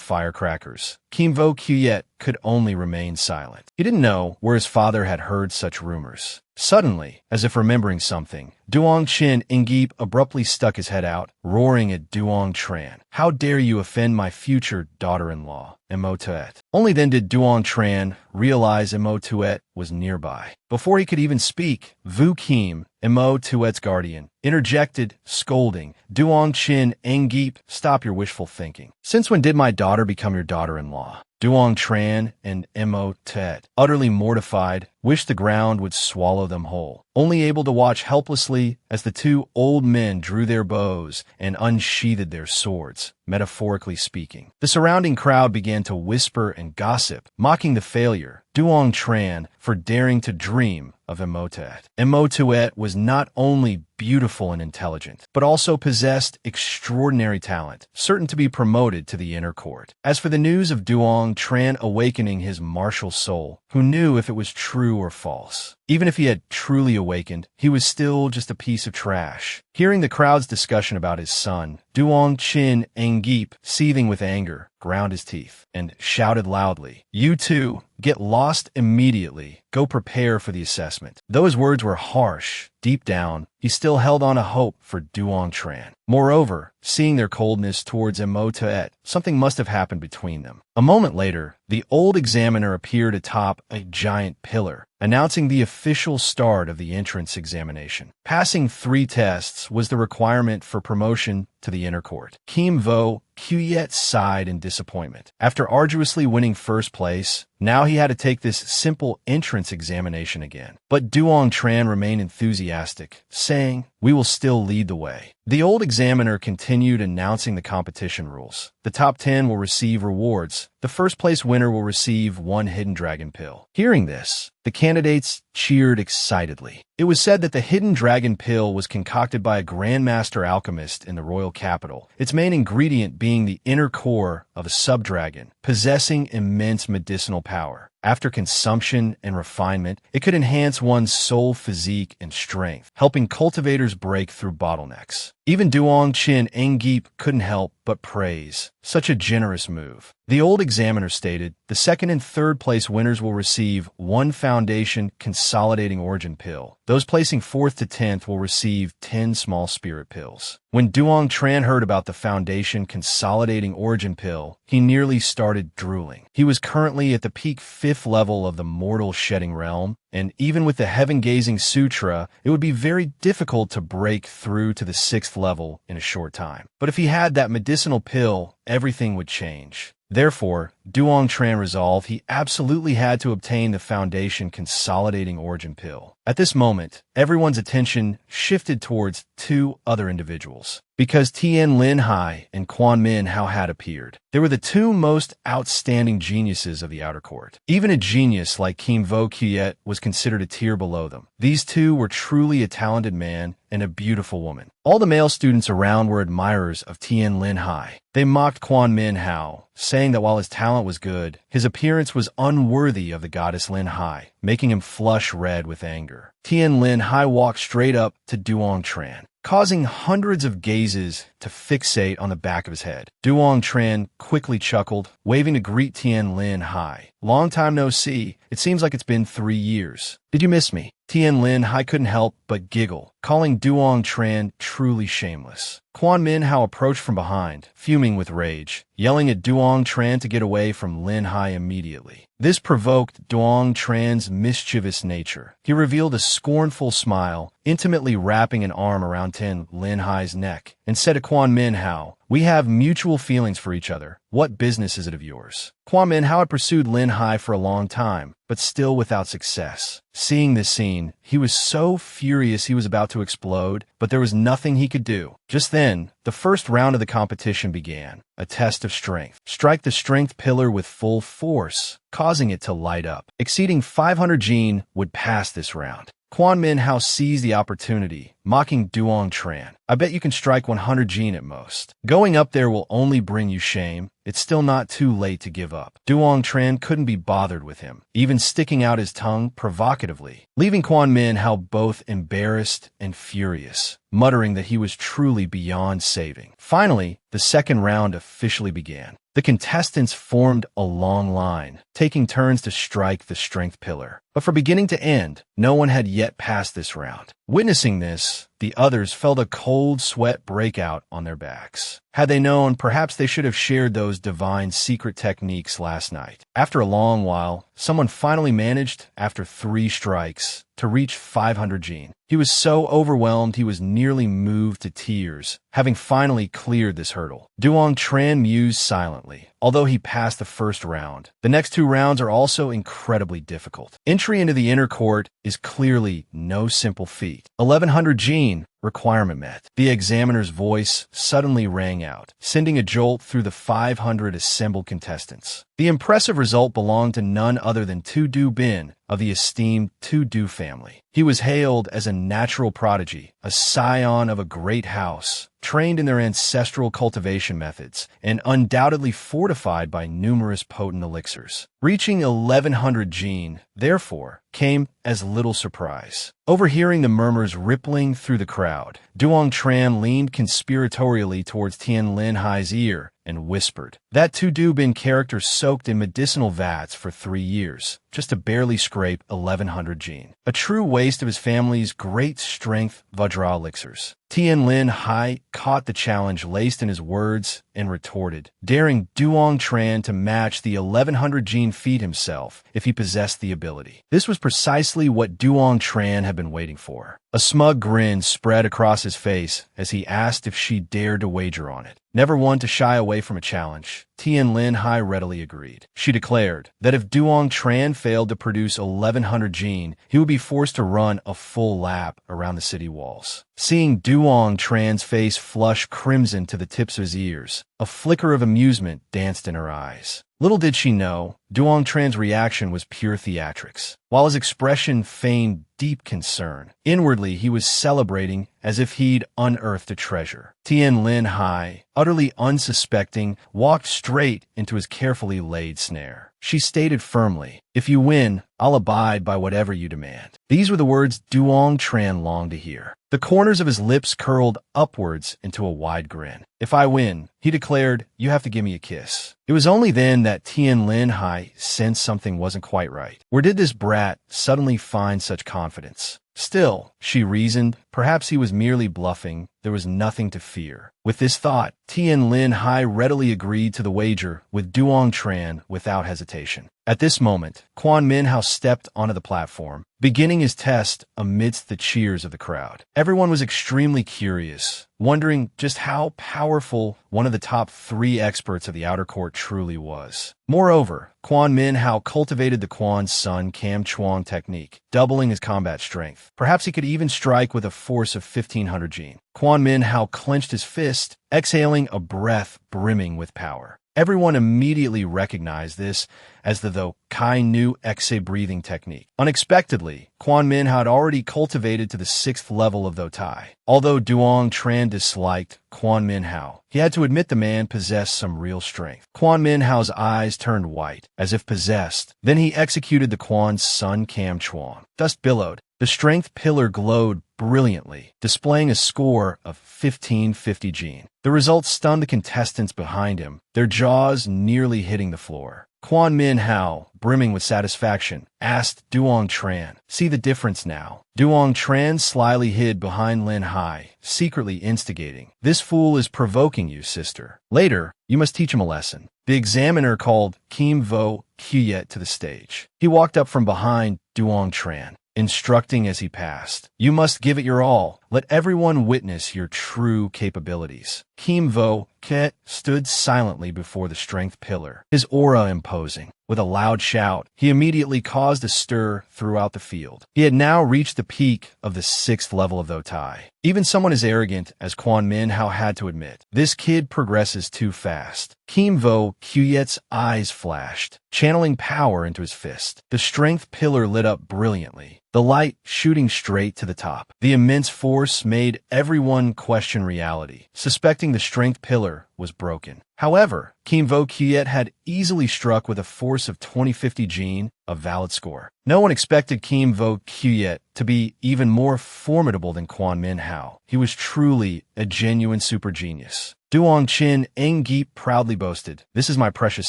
firecrackers, Kimvo Kiet could only remain silent. He didn't know where his father had heard such rumors. Suddenly, as if remembering something, Duong Chin Engip abruptly stuck his head out, roaring at Duong Tran. "How dare you offend my future daughter-in-law, Emotuet?" Only then did Duong Tran realize Emotuet was nearby. Before he could even speak, Vu Kim, Emotuet's guardian, interjected, scolding, "Duong Chin Engip, stop your wishful thinking. Since when did my daughter become your daughter-in-law?" Duong Tran and Emotuet, utterly mortified, wished the ground would swallow them whole, only able to watch helplessly as the two old men drew their bows and unsheathed their swords, metaphorically speaking. The surrounding crowd began to whisper and gossip, mocking the failure, Duong Tran, for daring to dream of Emotuet. Emotuet was not only beautiful and intelligent, but also possessed extraordinary talent, certain to be promoted to the inner court. As for the news of Duong Tran awakening his martial soul, who knew if it was true or false? Even if he had truly awakened, he was still just a piece of trash. Hearing the crowd's discussion about his son, Duong Chin Engip, seething with anger, ground his teeth and shouted loudly, "You two, get lost immediately. Go prepare for the assessment." Though his words were harsh, deep down, he still held on a hope for Duong Tran. Moreover, seeing their coldness towards Emotuet, something must have happened between them. A moment later, the old examiner appeared atop a giant pillar, announcing the official start of the entrance examination. Passing 3 tests was the requirement for promotion to the inner court. Kimvo Kiet sighed in disappointment. After arduously winning first place, now he had to take this simple entrance examination again. But Duong Tran remained enthusiastic, saying, "We will still lead the way." The old examiner continued announcing the competition rules. The top 10 will receive rewards. The first place winner will receive 1 hidden dragon pill. Hearing this, the candidates cheered excitedly. It was said that the hidden dragon pill was concocted by a grandmaster alchemist in the royal capital, its main ingredient being the inner core of a subdragon, possessing immense medicinal power. After consumption and refinement, it could enhance one's soul physique and strength, helping cultivators break through bottlenecks. Even Duong Chin Engip couldn't help but praise such a generous move. The old examiner stated, the second and third place winners will receive 1 foundation consolidating origin pill. Those placing 4th to 10th will receive 10 small spirit pills. When Duong Tran heard about the foundation consolidating origin pill, he nearly started drooling. He was currently at the peak 5th level of the mortal shedding realm, and even with the heaven-gazing sutra, it would be very difficult to break through to the 6th level in a short time. But if he had that medicinal pill, everything would change. Therefore, Duong Tran resolved he absolutely had to obtain the Foundation Consolidating Origin Pill. At this moment, everyone's attention shifted towards two other individuals. Because Tien Linhai and Quan Min Hao had appeared. They were the two most outstanding geniuses of the outer court. Even a genius like Kim Vo Kiet was considered a tier below them. These two were truly a talented man and a beautiful woman. All the male students around were admirers of Tien Linhai. They mocked Quan Min Hao, saying that while his talent was good, his appearance was unworthy of the goddess Linhai, making him flush red with anger. Tien Linhai walked straight up to Duong Tran, causing hundreds of gazes to fixate on the back of his head. Duong Tran quickly chuckled, waving to greet Tien Linhai. Long time no see. It seems like it's been 3 years. Did you miss me? Tien Linhai couldn't help but giggle, calling Duong Tran truly shameless. Quan Min Hao approached from behind, fuming with rage, yelling at Duong Tran to get away from Linhai immediately. This provoked Duong Tran's mischievous nature. He revealed a scornful smile, intimately wrapping an arm around Tien Linhai's neck, and said to Quan Min Hao, "We have mutual feelings for each other. What business is it of yours?" Quan Min Hao had pursued Linhai for a long time, but still without success. Seeing this scene, he was so furious he was about to explode, but there was nothing he could do. Just then, the first round of the competition began, a test of strength. Strike the strength pillar with full force, causing it to light up. Exceeding 500 Jin would pass this round. Quan Min Hao seized the opportunity, mocking Duong Tran. "I bet you can strike 100 Jin at most. Going up there will only bring you shame. It's still not too late to give up." Duong Tran couldn't be bothered with him, even sticking out his tongue provocatively, leaving Quan Min Hao both embarrassed and furious, muttering that he was truly beyond saving. Finally, the second round officially began. The contestants formed a long line, taking turns to strike the strength pillar. But from beginning to end, no one had yet passed this round. Witnessing this, the others felt a cold sweat break out on their backs. Had they known, perhaps they should have shared those divine secret techniques last night. After a long while, someone finally managed, after 3 strikes, to reach 500 Jin. He was so overwhelmed he was nearly moved to tears, having finally cleared this hurdle. Duong Tran mused silently. Although he passed the first round, the next 2 rounds are also incredibly difficult. Entry into the inner court is clearly no simple feat. 1100 Jin, requirement met. The examiner's voice suddenly rang out, sending a jolt through the 500 assembled contestants. The impressive result belonged to none other than Tu Du Bin of the esteemed Tu Du family. He was hailed as a natural prodigy, a scion of a great house, trained in their ancestral cultivation methods, and undoubtedly fortified by numerous potent elixirs. Reaching 1100 Jin, therefore, came as little surprise. Overhearing the murmurs rippling through the crowd, Duong Tran leaned conspiratorially towards Tien Linhai's ear and whispered, "That Tu Du Bin character soaked in medicinal vats for 3 years, just to barely scrape 1100 Jin. A true waste of his family's great strength Vajra elixirs." Tien Linhai caught the challenge laced in his words and retorted, daring Duong Tran to match the 1100 Jin feat himself if he possessed the ability. This was precisely what Duong Tran had been waiting for. A smug grin spread across his face as he asked if she dared to wager on it. Never one to shy away from a challenge, Tien Linhai readily agreed. She declared that if Duong Tran failed to produce 1100 Jin, he would be forced to run a full lap around the city walls. Seeing Duong Tran's face flush crimson to the tips of his ears, a flicker of amusement danced in her eyes. Little did she know, Duong Tran's reaction was pure theatrics. While his expression feigned deep concern, inwardly he was celebrating as if he'd unearthed a treasure. Tien Linhai, utterly unsuspecting, walked straight into his carefully laid snare. She stated firmly, "If you win, I'll abide by whatever you demand." These were the words Duong Tran longed to hear. The corners of his lips curled upwards into a wide grin. "If I win," he declared, "you have to give me a kiss." It was only then that Tien Linhai sensed something wasn't quite right. Where did this brat suddenly find such confidence? Still, she reasoned. Perhaps he was merely bluffing. There was nothing to fear. With this thought, Linhai readily agreed to the wager with Duong Tran without hesitation. At this moment, Minhwa stepped onto the platform, beginning his test amidst the cheers of the crowd. Everyone was extremely curious, wondering just how powerful one of the top 3 experts of the outer court truly was. Moreover, Minhwa cultivated the Quan's Sun Cam Chuang technique, doubling his combat strength. Perhaps he could even strike with a force of 1500 Jin. Minhwa clenched his fist, exhaling a breath brimming with power. Everyone immediately recognized this as the Kai Nu Exe breathing technique. Unexpectedly, Minhwa had already cultivated to the 6th level of Tho Tai. Although Duong Tran disliked Minhwa, he had to admit the man possessed some real strength. Minhwa's eyes turned white, as if possessed. Then he executed the Quan's Sun Cam Chuang. Dust billowed. The strength pillar glowed brilliantly, displaying a score of 1550 Jin. The result stunned the contestants behind him, their jaws nearly hitting the floor. Minhwa, brimming with satisfaction, asked Duong Tran, "See the difference now?" Duong Tran slyly hid behind Linhai, secretly instigating, "This fool is provoking you, sister. Later, you must teach him a lesson." The examiner called Kim Vo Kuyet to the stage. He walked up from behind Duong Tran, instructing as he passed, "You must give it your all. Let everyone witness your true capabilities." Kim Vo Kuyet stood silently before the strength pillar, his aura imposing. With a loud shout, he immediately caused a stir throughout the field. He had now reached the peak of the 6th level of Tho Tai. Even someone as arrogant as Minhwa had to admit, this kid progresses too fast. Kim Vo Kuyet's eyes flashed, channeling power into his fist. The strength pillar lit up brilliantly, the light shooting straight to the top. The immense force made everyone question reality, suspecting the strength pillar was broken. However, Kim Vo Kuyet had easily struck with a force of 2050 Jin, a valid score. No one expected Kim Vo Kuyet to be even more formidable than Minhwa. He was truly a genuine super genius. Duong Chin Engi proudly boasted, "This is my precious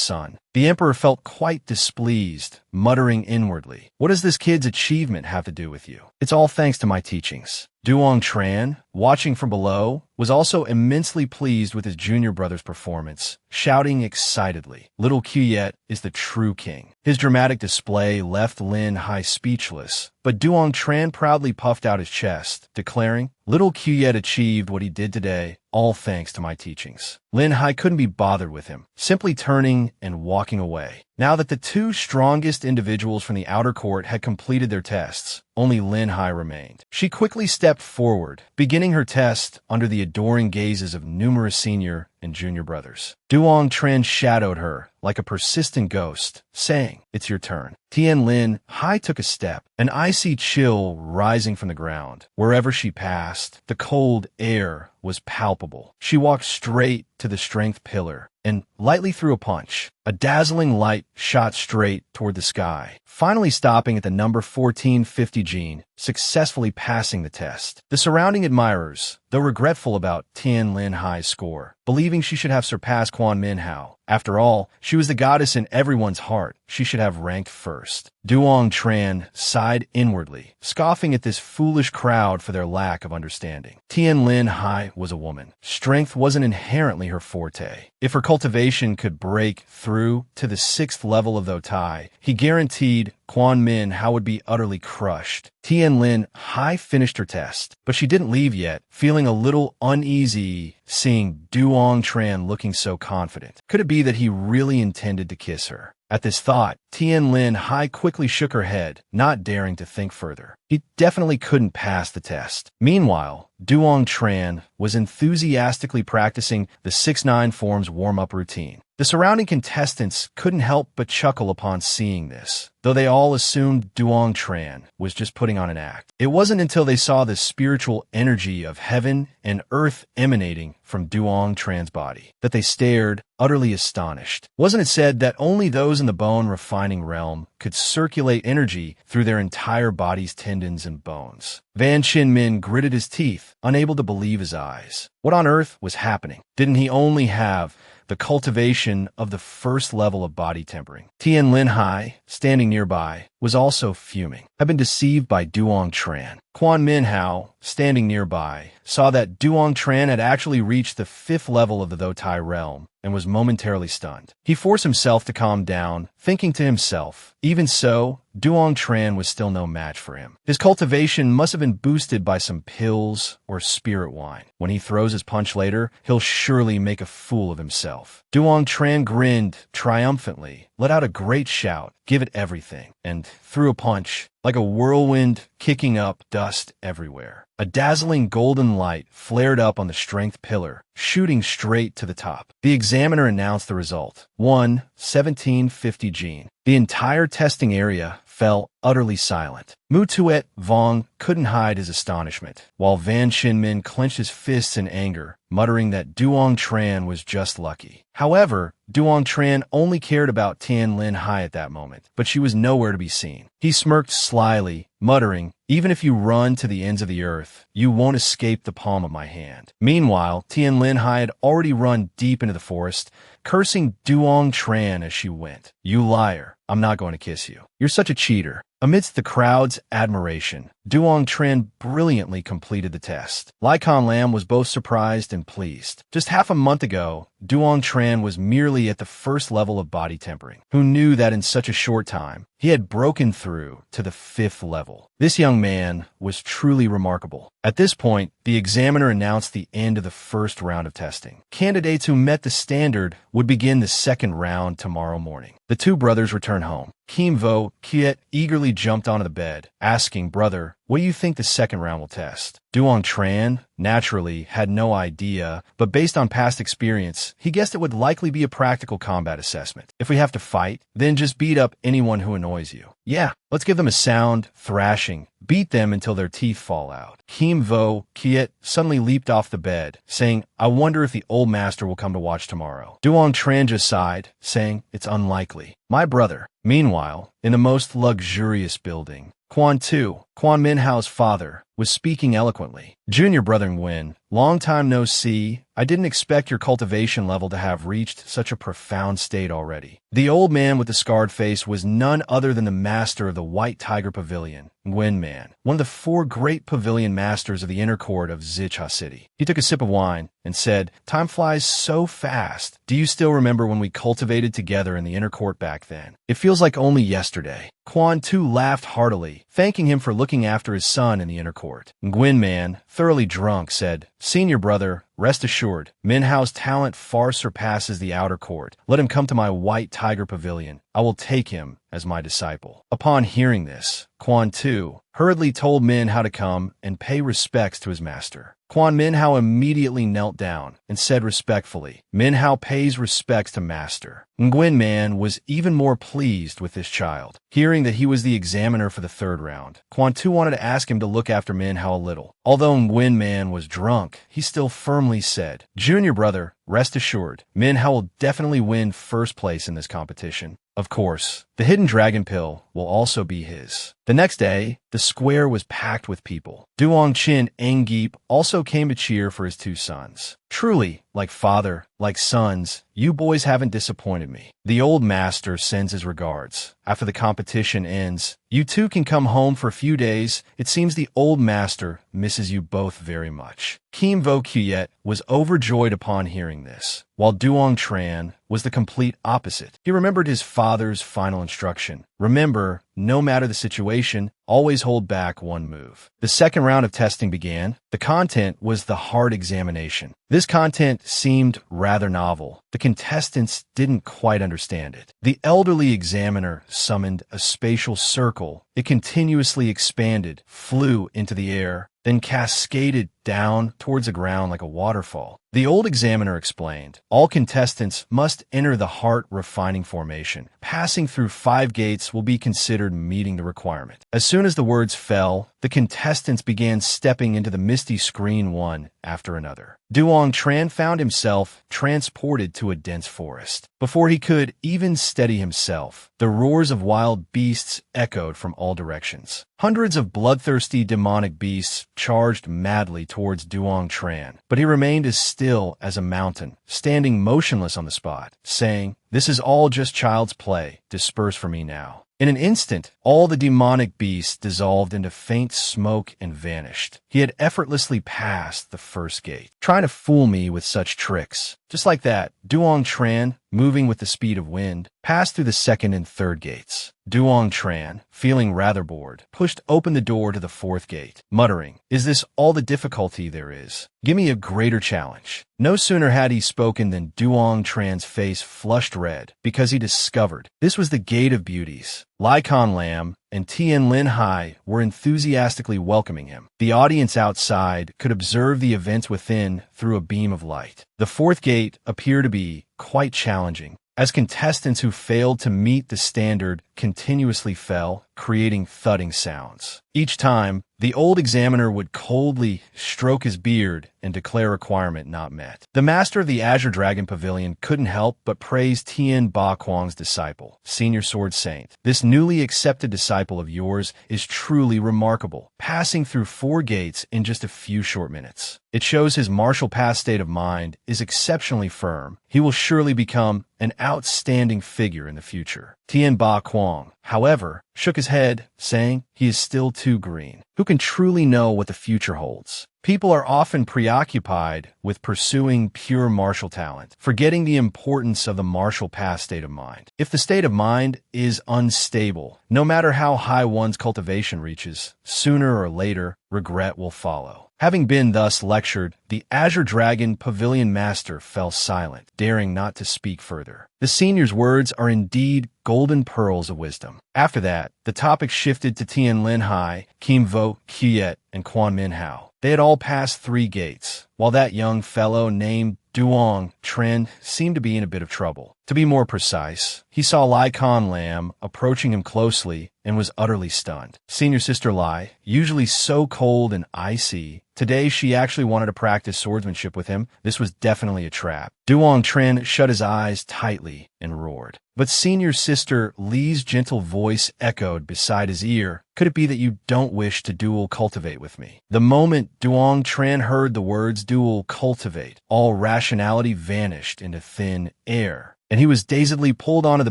son." The emperor felt quite displeased, muttering inwardly, "What does this kid's achievement have to do with you? It's all thanks to my teachings." Duong Tran, watching from below, was also immensely pleased with his junior brother's performance, shouting excitedly, "Little Kuyet is the true king." His dramatic display left Linhai speechless, but Duong Tran proudly puffed out his chest, declaring, "Little Kuyet achieved what he did today, all thanks to my teachings." Linhai couldn't be bothered with him, simply turning and walking away. Now that the 2 strongest individuals from the outer court had completed their tests, only Linhai remained. She quickly stepped forward, beginning her test under the adoring gazes of numerous senior and junior brothers. Duong Tran shadowed her like a persistent ghost, saying, "It's your turn." Linhai took a step, an icy chill rising from the ground. Wherever she passed, the cold air was palpable. She walked straight to the strength pillar and lightly threw a punch. A dazzling light shot straight toward the sky, finally stopping at the number 1450 Jin, successfully passing the test. The surrounding admirers, though regretful about Linhai's score, believing she should have surpassed Minhwa. After all, she was the goddess in everyone's heart. She should have ranked first. Duong Tran sighed inwardly, scoffing at this foolish crowd for their lack of understanding. Linhai was a woman. Strength wasn't inherently her forte. If her cultivation could break through to the 6th level of Tho Tai, he guaranteed Minhwa would be utterly crushed. Linhai finished her test, but she didn't leave yet, feeling a little uneasy seeing Duong Tran looking so confident. Could it be that he really intended to kiss her? At this thought, Linhai quickly shook her head, not daring to think further. He definitely couldn't pass the test. Meanwhile, Duong Tran was enthusiastically practicing the 6-9 forms warm-up routine. The surrounding contestants couldn't help but chuckle upon seeing this, though they all assumed Duong Tran was just putting on an act. It wasn't until they saw the spiritual energy of heaven and earth emanating from Duong Tran's body that they stared, utterly astonished. Wasn't it said that only those in the bone refining realm could circulate energy through their entire body's tendons and bones? Van Chin-min gritted his teeth, unable to believe his eyes. What on earth was happening? Didn't he only have the cultivation of the 1st level of body tempering? Tien Linhai, standing nearby, was also fuming. I've been deceived by Duong Tran. Quan Minhao, standing nearby, saw that Duong Tran had actually reached the 5th level of the Thotai realm and was momentarily stunned. He forced himself to calm down, thinking to himself, even so, Duong Tran was still no match for him. His cultivation must have been boosted by some pills or spirit wine. When he throws his punch later, he'll surely make a fool of himself. Duong Tran grinned triumphantly, let out a great shout, give it everything, and threw a punch, like a whirlwind, kicking up dust everywhere. A dazzling golden light flared up on the strength pillar, shooting straight to the top. The examiner announced the result. 1-1750 gene. The entire testing area fell utterly silent. Mu Tuet Vong couldn't hide his astonishment, while Van Shinmin clenched his fists in anger, muttering that Duong Tran was just lucky. However, Duong Tran only cared about Tian Linhai at that moment, but she was nowhere to be seen. He smirked slyly, muttering, even if you run to the ends of the earth, you won't escape the palm of my hand. Meanwhile, Tian Linhai had already run deep into the forest, cursing Duong Tran as she went. You liar, I'm not going to kiss you. You're such a cheater. Amidst the crowd's admiration, Duong Tran brilliantly completed the test. Lycon Lam was both surprised and pleased. Just half a month ago, Duong Tran was merely at the 1st level of body tempering. Who knew that in such a short time, he had broken through to the 5th level? This young man was truly remarkable. At this point, the examiner announced the end of the 1st round of testing. Candidates who met the standard would begin the 2nd round tomorrow morning. The two brothers returned home. Kim Vo Kiet eagerly jumped onto the bed, asking, brother, what do you think the 2nd round will test? Duong Tran, naturally, had no idea, but based on past experience, he guessed it would likely be a practical combat assessment. If we have to fight, then just beat up anyone who annoys you. Yeah, let's give them a sound thrashing. Beat them until their teeth fall out. Kim Vo Kiet suddenly leaped off the bed, saying, I wonder if the old master will come to watch tomorrow. Duong Tran just sighed, saying, it's unlikely. My brother. Meanwhile, in the most luxurious building, Quan Minhao's father, was speaking eloquently. Junior brother Nguyen, long time no see. I didn't expect your cultivation level to have reached such a profound state already. The old man with the scarred face was none other than the master of the White Tiger Pavilion, Nguyen Man, one of the 4 great pavilion masters of the inner court of Zicha City. He took a sip of wine and said, time flies so fast. Do you still remember when we cultivated together in the inner court back then? It feels like only yesterday. Quan too laughed heartily, thanking him for looking after his son in the inner court. Nguyen Man, thoroughly drunk, said, Senior brother, rest assured, Minhao's talent far surpasses the outer court. Let him come to my White Tiger Pavilion. I will take him as my disciple. Upon hearing this, Quan Tu hurriedly told Min how to come and pay respects to his master. Quan Minhao immediately knelt down and said respectfully, Minhao pays respects to master. Nguyen Man was even more pleased with this child. Hearing that he was the examiner for the 3rd round, Quan Tu wanted to ask him to look after Minhao a little. Although Nguyen Man was drunk, he still firmly said, Junior brother, rest assured, Minhao will definitely win 1st place in this competition. Of course, the hidden dragon pill will also be his. The next day, the square was packed with people. Duong Chin Engip also came to cheer for his 2 sons. Truly, like father, like sons, you boys haven't disappointed me. The old master sends his regards. After the competition ends, you 2 can come home for a few days. It seems the old master misses you both very much. Kim Vo Kiet was overjoyed upon hearing this, while Duong Tran was the complete opposite. He remembered his father's final instruction. Remember, no matter the situation, always hold back 1 move. The 2nd round of testing began. The content was the hard examination. This content seemed rather novel. The contestants didn't quite understand it. The elderly examiner summoned a spatial circle. It continuously expanded, flew into the air, then cascaded down towards the ground like a waterfall. The old examiner explained, all contestants must enter the heart refining formation. Passing through 5 gates will be considered standard meeting the requirement. As soon as the words fell, the contestants began stepping into the misty screen one after another. Duong Tran found himself transported to a dense forest. Before he could even steady himself, the roars of wild beasts echoed from all directions. Hundreds of bloodthirsty demonic beasts charged madly towards Duong Tran, but he remained as still as a mountain, standing motionless on the spot, saying, "This is all just child's play. Disperse from me now." In an instant, all the demonic beasts dissolved into faint smoke and vanished. He had effortlessly passed the first gate. Trying to fool me with such tricks. Just like that, Duong Tran, moving with the speed of wind, passed through the second and third gates. Duong Tran, feeling rather bored, pushed open the door to the fourth gate, muttering, "Is this all the difficulty there is? Give me a greater challenge." No sooner had he spoken than Duong Tran's face flushed red, because he discovered this was the Gate of Beauties. Lycon Lam and Tien Linhai were enthusiastically welcoming him. The audience outside could observe the events within through a beam of light. The fourth gate appeared to be quite challenging, as contestants who failed to meet the standard continuously fell, creating thudding sounds. Each time, the old examiner would coldly stroke his beard and declare requirement not met. The master of the Azure Dragon Pavilion couldn't help but praise Tien Ba Quang's disciple, Senior Sword Saint. "This newly accepted disciple of yours is truly remarkable, passing through 4 gates in just a few short minutes. It shows his martial path state of mind is exceptionally firm. He will surely become an outstanding figure in the future." Tien Ba Quang, however, shook his head, saying, "He is still too green. Who can truly know what the future holds?" People are often preoccupied with pursuing pure martial talent, forgetting the importance of the martial path state of mind. If the state of mind is unstable, no matter how high one's cultivation reaches, sooner or later, regret will follow. Having been thus lectured, the Azure Dragon Pavilion Master fell silent, daring not to speak further. The senior's words are indeed golden pearls of wisdom. After that, the topic shifted to Tien Linhai, Kim Vo, Kiet, and Quan Minhao. They had all passed 3 gates, while that young fellow named Duong Tran seemed to be in a bit of trouble. To be more precise, he saw Lycon Lam approaching him closely and was utterly stunned. Senior Sister Lai, usually so cold and icy, today she actually wanted to practice swordsmanship with him. This was definitely a trap. Duong Tran shut his eyes tightly and roared. But Senior Sister Li's gentle voice echoed beside his ear, "Could it be that you don't wish to dual cultivate with me?" The moment Duong Tran heard the words dual cultivate, all rationality vanished into thin air, and he was dazedly pulled onto the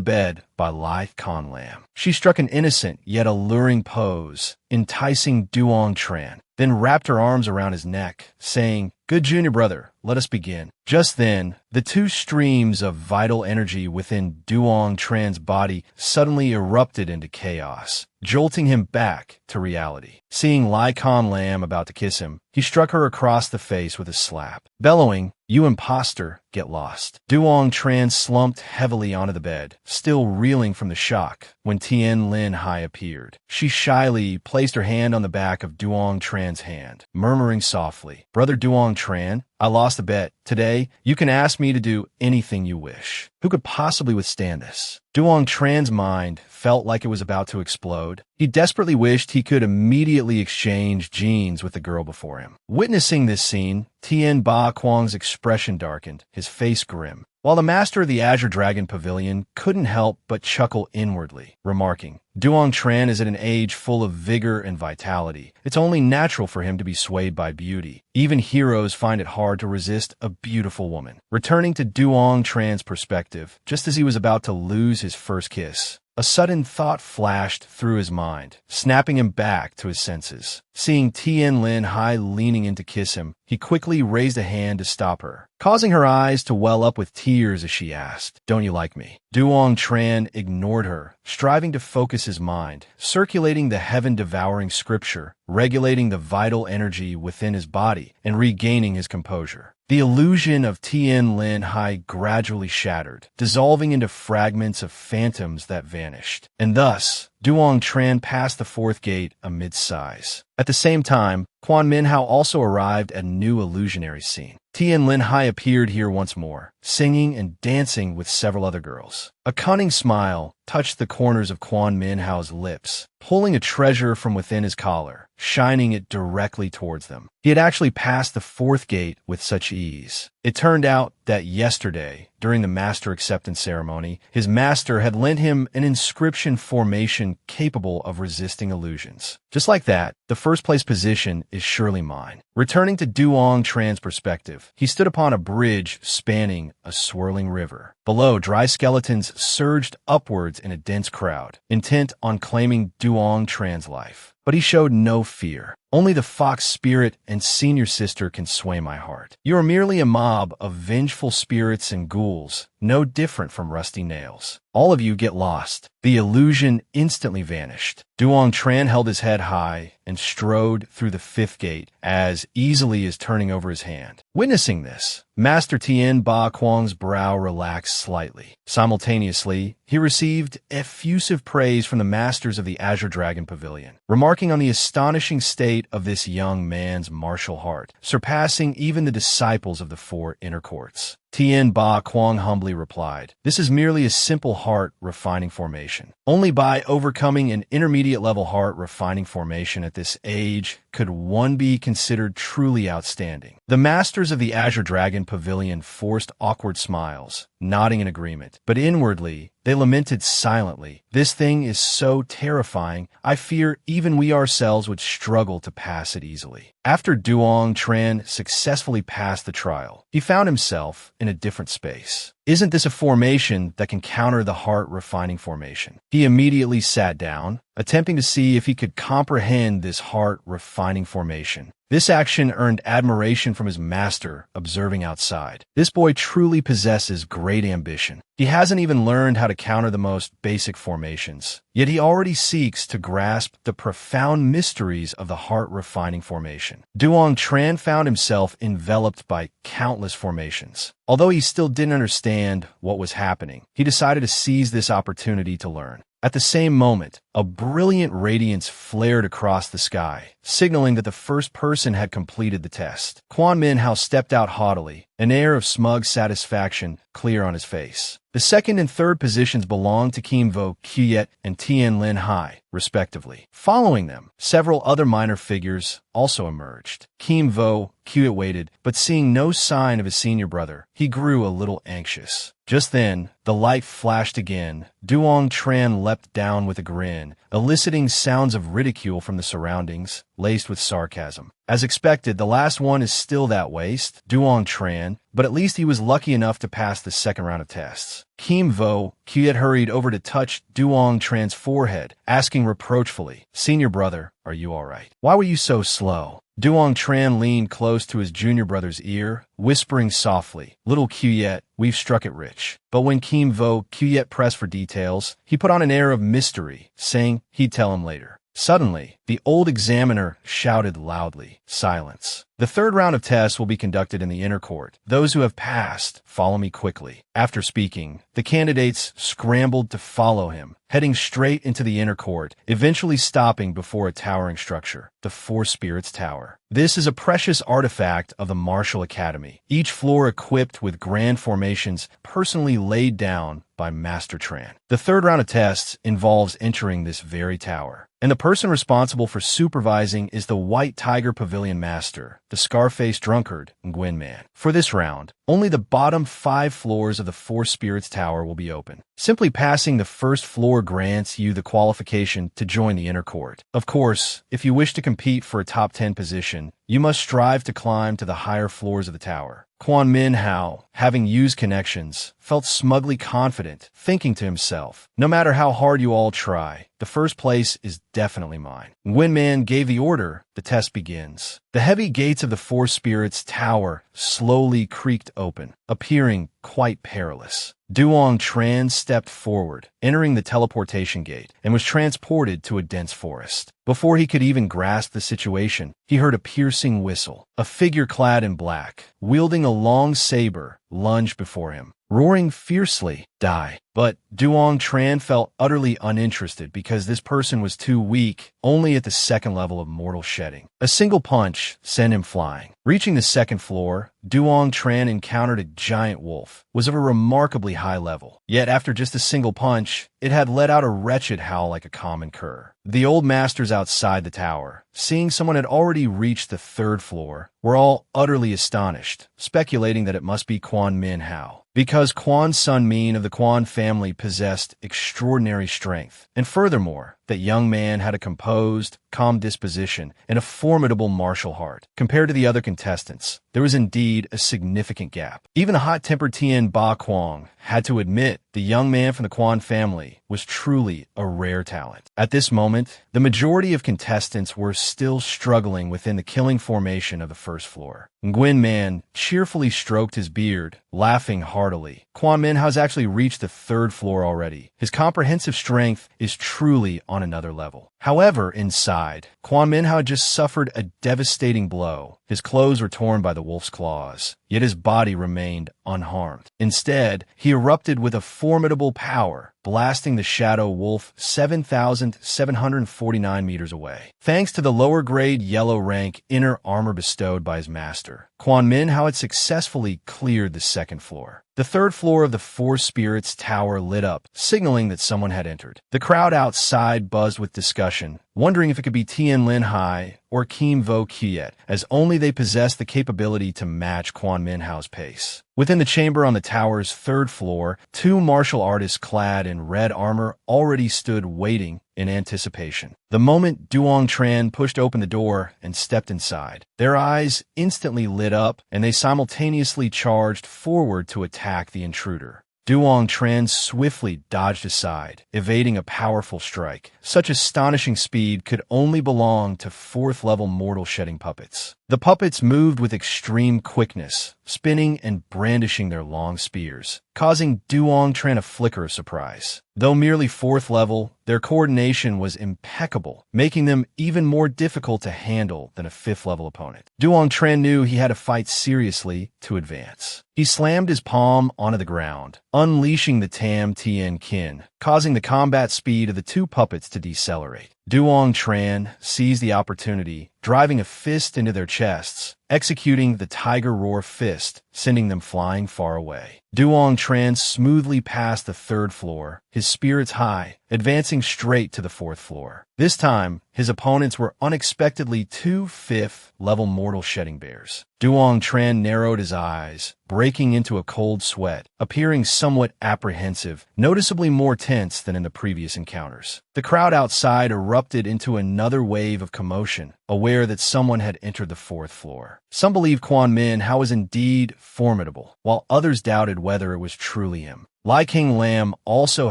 bed by Lycon Lam. She struck an innocent yet alluring pose, enticing Duong Tran, then wrapped her arms around his neck, saying, "Good junior brother, let us begin." Just then, the 2 streams of vital energy within Duong Tran's body suddenly erupted into chaos, jolting him back to reality. Seeing Lycon Lam about to kiss him, he struck her across the face with a slap. Bellowing, "You imposter, get lost." Duong Tran slumped heavily onto the bed, still reeling from the shock, when Tien Linhai appeared. She shyly placed her hand on the back of Duong Tran's hand, murmuring softly, "Brother Duong Tran, I lost a bet. Today, you can ask me to do anything you wish." Who could possibly withstand this? Duong Tran's mind felt like it was about to explode. He desperately wished he could immediately exchange genes with the girl before him. Witnessing this scene, Tien Ba Quang's expression darkened, his face grim, while the master of the Azure Dragon Pavilion couldn't help but chuckle inwardly, remarking, "Duong Tran is at an age full of vigor and vitality. It's only natural for him to be swayed by beauty. Even heroes find it hard to resist a beautiful woman." Returning to Duong Tran's perspective, just as he was about to lose his first kiss, a sudden thought flashed through his mind, snapping him back to his senses. Seeing Tien Linhai leaning in to kiss him, he quickly raised a hand to stop her, causing her eyes to well up with tears as she asked, "Don't you like me?" Duong Tran ignored her, striving to focus his mind, circulating the heaven-devouring scripture, regulating the vital energy within his body, and regaining his composure. The illusion of Tien Linhai gradually shattered, dissolving into fragments of phantoms that vanished. And thus, Duong Tran passed the fourth gate amid sighs. At the same time, Quan Minhao also arrived at a new illusionary scene. Tien Linhai appeared here once more, singing and dancing with several other girls. A cunning smile touched the corners of Quan Minhao's lips, pulling a treasure from within his collar, shining it directly towards them. He had actually passed the fourth gate with such ease. It turned out that yesterday, during the master acceptance ceremony, his master had lent him an inscription formation capable of resisting illusions. Just like that, the first place position is surely mine. Returning to Duong Tran's perspective, he stood upon a bridge spanning a swirling river. Below, dry skeletons surged upwards in a dense crowd, intent on claiming Duong Tran's life. But he showed no fear. Only the fox spirit and senior sister can sway my heart. You are merely a mob of vengeful spirits and ghouls, no different from rusty nails. All of you get lost. The illusion instantly vanished. Duong Tran held his head high and strode through the fifth gate as easily as turning over his hand. Witnessing this, Master Tien Ba Kuang's brow relaxed slightly. Simultaneously, he received effusive praise from the masters of the Azure Dragon Pavilion, remarking on the astonishing state of this young man's martial heart, surpassing even the disciples of the four inner courts. Tien Ba Kuang humbly replied, "This is merely a simple heart refining formation. Only by overcoming an intermediate level heart refining formation at this age could one be considered truly outstanding." The masters of the Azure Dragon Pavilion forced awkward smiles, nodding in agreement, but inwardly, they lamented silently. This thing is so terrifying, I fear even we ourselves would struggle to pass it easily. After Duong Tran successfully passed the trial, he found himself in a different space. Isn't this a formation that can counter the heart-refining formation? He immediately sat down, attempting to see if he could comprehend this heart-refining formation. This action earned admiration from his master, observing outside. This boy truly possesses great ambition. He hasn't even learned how to counter the most basic formations, yet he already seeks to grasp the profound mysteries of the heart-refining formation. Duong Tran found himself enveloped by countless formations. Although he still didn't understand what was happening, he decided to seize this opportunity to learn. At the same moment, a brilliant radiance flared across the sky, signaling that the first person had completed the test. Quan Minhao stepped out haughtily, an air of smug satisfaction clear on his face. The second and third positions belonged to Kim Vo Kuyet and Tien Linhai, respectively. Following them, several other minor figures also emerged. Kim Vo Kuyet waited, but seeing no sign of his senior brother, he grew a little anxious. Just then, the light flashed again. Duong Tran leapt down with a grin, eliciting sounds of ridicule from the surroundings, laced with sarcasm. As expected, the last one is still that waste, Duong Tran, but at least he was lucky enough to pass the second round of tests. Kim Vo Kuyet hurried over to touch Duong Tran's forehead, asking reproachfully, "Senior brother, are you all right? Why were you so slow?" Duong Tran leaned close to his junior brother's ear, whispering softly, "Little Kuyet, we've struck it rich." But when Kim Vo Kuyet pressed for details, he put on an air of mystery, saying he'd tell him later. Suddenly, the old examiner shouted loudly, "Silence. The third round of tests will be conducted in the inner court. Those who have passed, follow me quickly." After speaking, the candidates scrambled to follow him, heading straight into the inner court, eventually stopping before a towering structure, the Four Spirits Tower. This is a precious artifact of the Martial Academy, each floor equipped with grand formations personally laid down by Master Tran. The third round of tests involves entering this very tower, and the person responsible for supervising is the White Tiger Pavilion Master, the Scarface Drunkard, Nguyen Man. For this round, only the bottom 5 floors of the Four Spirits Tower will be open. Simply passing the first floor grants you the qualification to join the inner court. Of course, if you wish to compete for a top 10 position, you must strive to climb to the higher floors of the tower. Quan Minhao, having used connections, felt smugly confident, thinking to himself, "No matter how hard you all try, the first place is definitely mine." When Man gave the order, the test begins. The heavy gates of the Four Spirits Tower slowly creaked open, appearing quite perilous. Duong Tran stepped forward, entering the teleportation gate, and was transported to a dense forest. Before he could even grasp the situation, he heard a piercing whistle. A figure clad in black, wielding a long saber, lunged before him, roaring fiercely, "Die!" But Duong Tran felt utterly uninterested because this person was too weak, only at the second level of mortal shedding. A single punch sent him flying. Reaching the second floor, Duong Tran encountered a giant wolf, was of a remarkably high level. Yet after just a single punch, it had let out a wretched howl like a common cur. The old masters outside the tower, seeing someone had already reached the third floor, were all utterly astonished, speculating that it must be Quan Min Hao, because Quan's son Min of the Quan family possessed extraordinary strength, and furthermore, that young man had a composed, calm disposition and a formidable martial heart. Compared to the other contestants, there was indeed a significant gap. Even the hot-tempered Tien Ba Quang had to admit the young man from the Quan family was truly a rare talent. At this moment, the majority of contestants were still struggling within the killing formation of the first floor. Nguyen Man cheerfully stroked his beard, laughing heartily. Quan Min has actually reached the third floor already. His comprehensive strength is truly on another level. However, inside, Quan Min had just suffered a devastating blow. His clothes were torn by the wolf's claws, yet his body remained unharmed. Instead, he erupted with a formidable power, blasting the shadow wolf 7,749 meters away. Thanks to the lower-grade yellow rank inner armor bestowed by his master, Quan Min had successfully cleared the second floor. The third floor of the Four Spirits Tower lit up, signaling that someone had entered. The crowd outside buzzed with discussion, wondering if it could be Tien Linhai or Kim Vo Kiet, as only they possessed the capability to match Quan Min Hao's pace. Within the chamber on the tower's third floor, two martial artists clad in red armor already stood waiting in anticipation. The moment Duong Tran pushed open the door and stepped inside, their eyes instantly lit up and they simultaneously charged forward to attack the intruder. Duong Tran swiftly dodged aside, evading a powerful strike. Such astonishing speed could only belong to fourth-level mortal-shedding puppets. The puppets moved with extreme quickness, spinning and brandishing their long spears, causing Duong Tran a flicker of surprise. Though merely fourth level, their coordination was impeccable, making them even more difficult to handle than a fifth-level opponent. Duong Tran knew he had to fight seriously to advance. He slammed his palm onto the ground, unleashing the Tam Tien Kin, causing the combat speed of the two puppets to decelerate. Duong Tran seized the opportunity, driving a fist into their chests, executing the Tiger Roar fist, sending them flying far away. Duong Tran smoothly passed the third floor, his spirits high, advancing straight to the fourth floor. This time, his opponents were unexpectedly two fifth-level mortal-shedding bears. Duong Tran narrowed his eyes, breaking into a cold sweat, appearing somewhat apprehensive, noticeably more tense than in the previous encounters. The crowd outside erupted into another wave of commotion, aware that someone had entered the fourth floor. Some believed Quan Min Hao was indeed formidable, while others doubted whether it was truly him. Lai King Lam also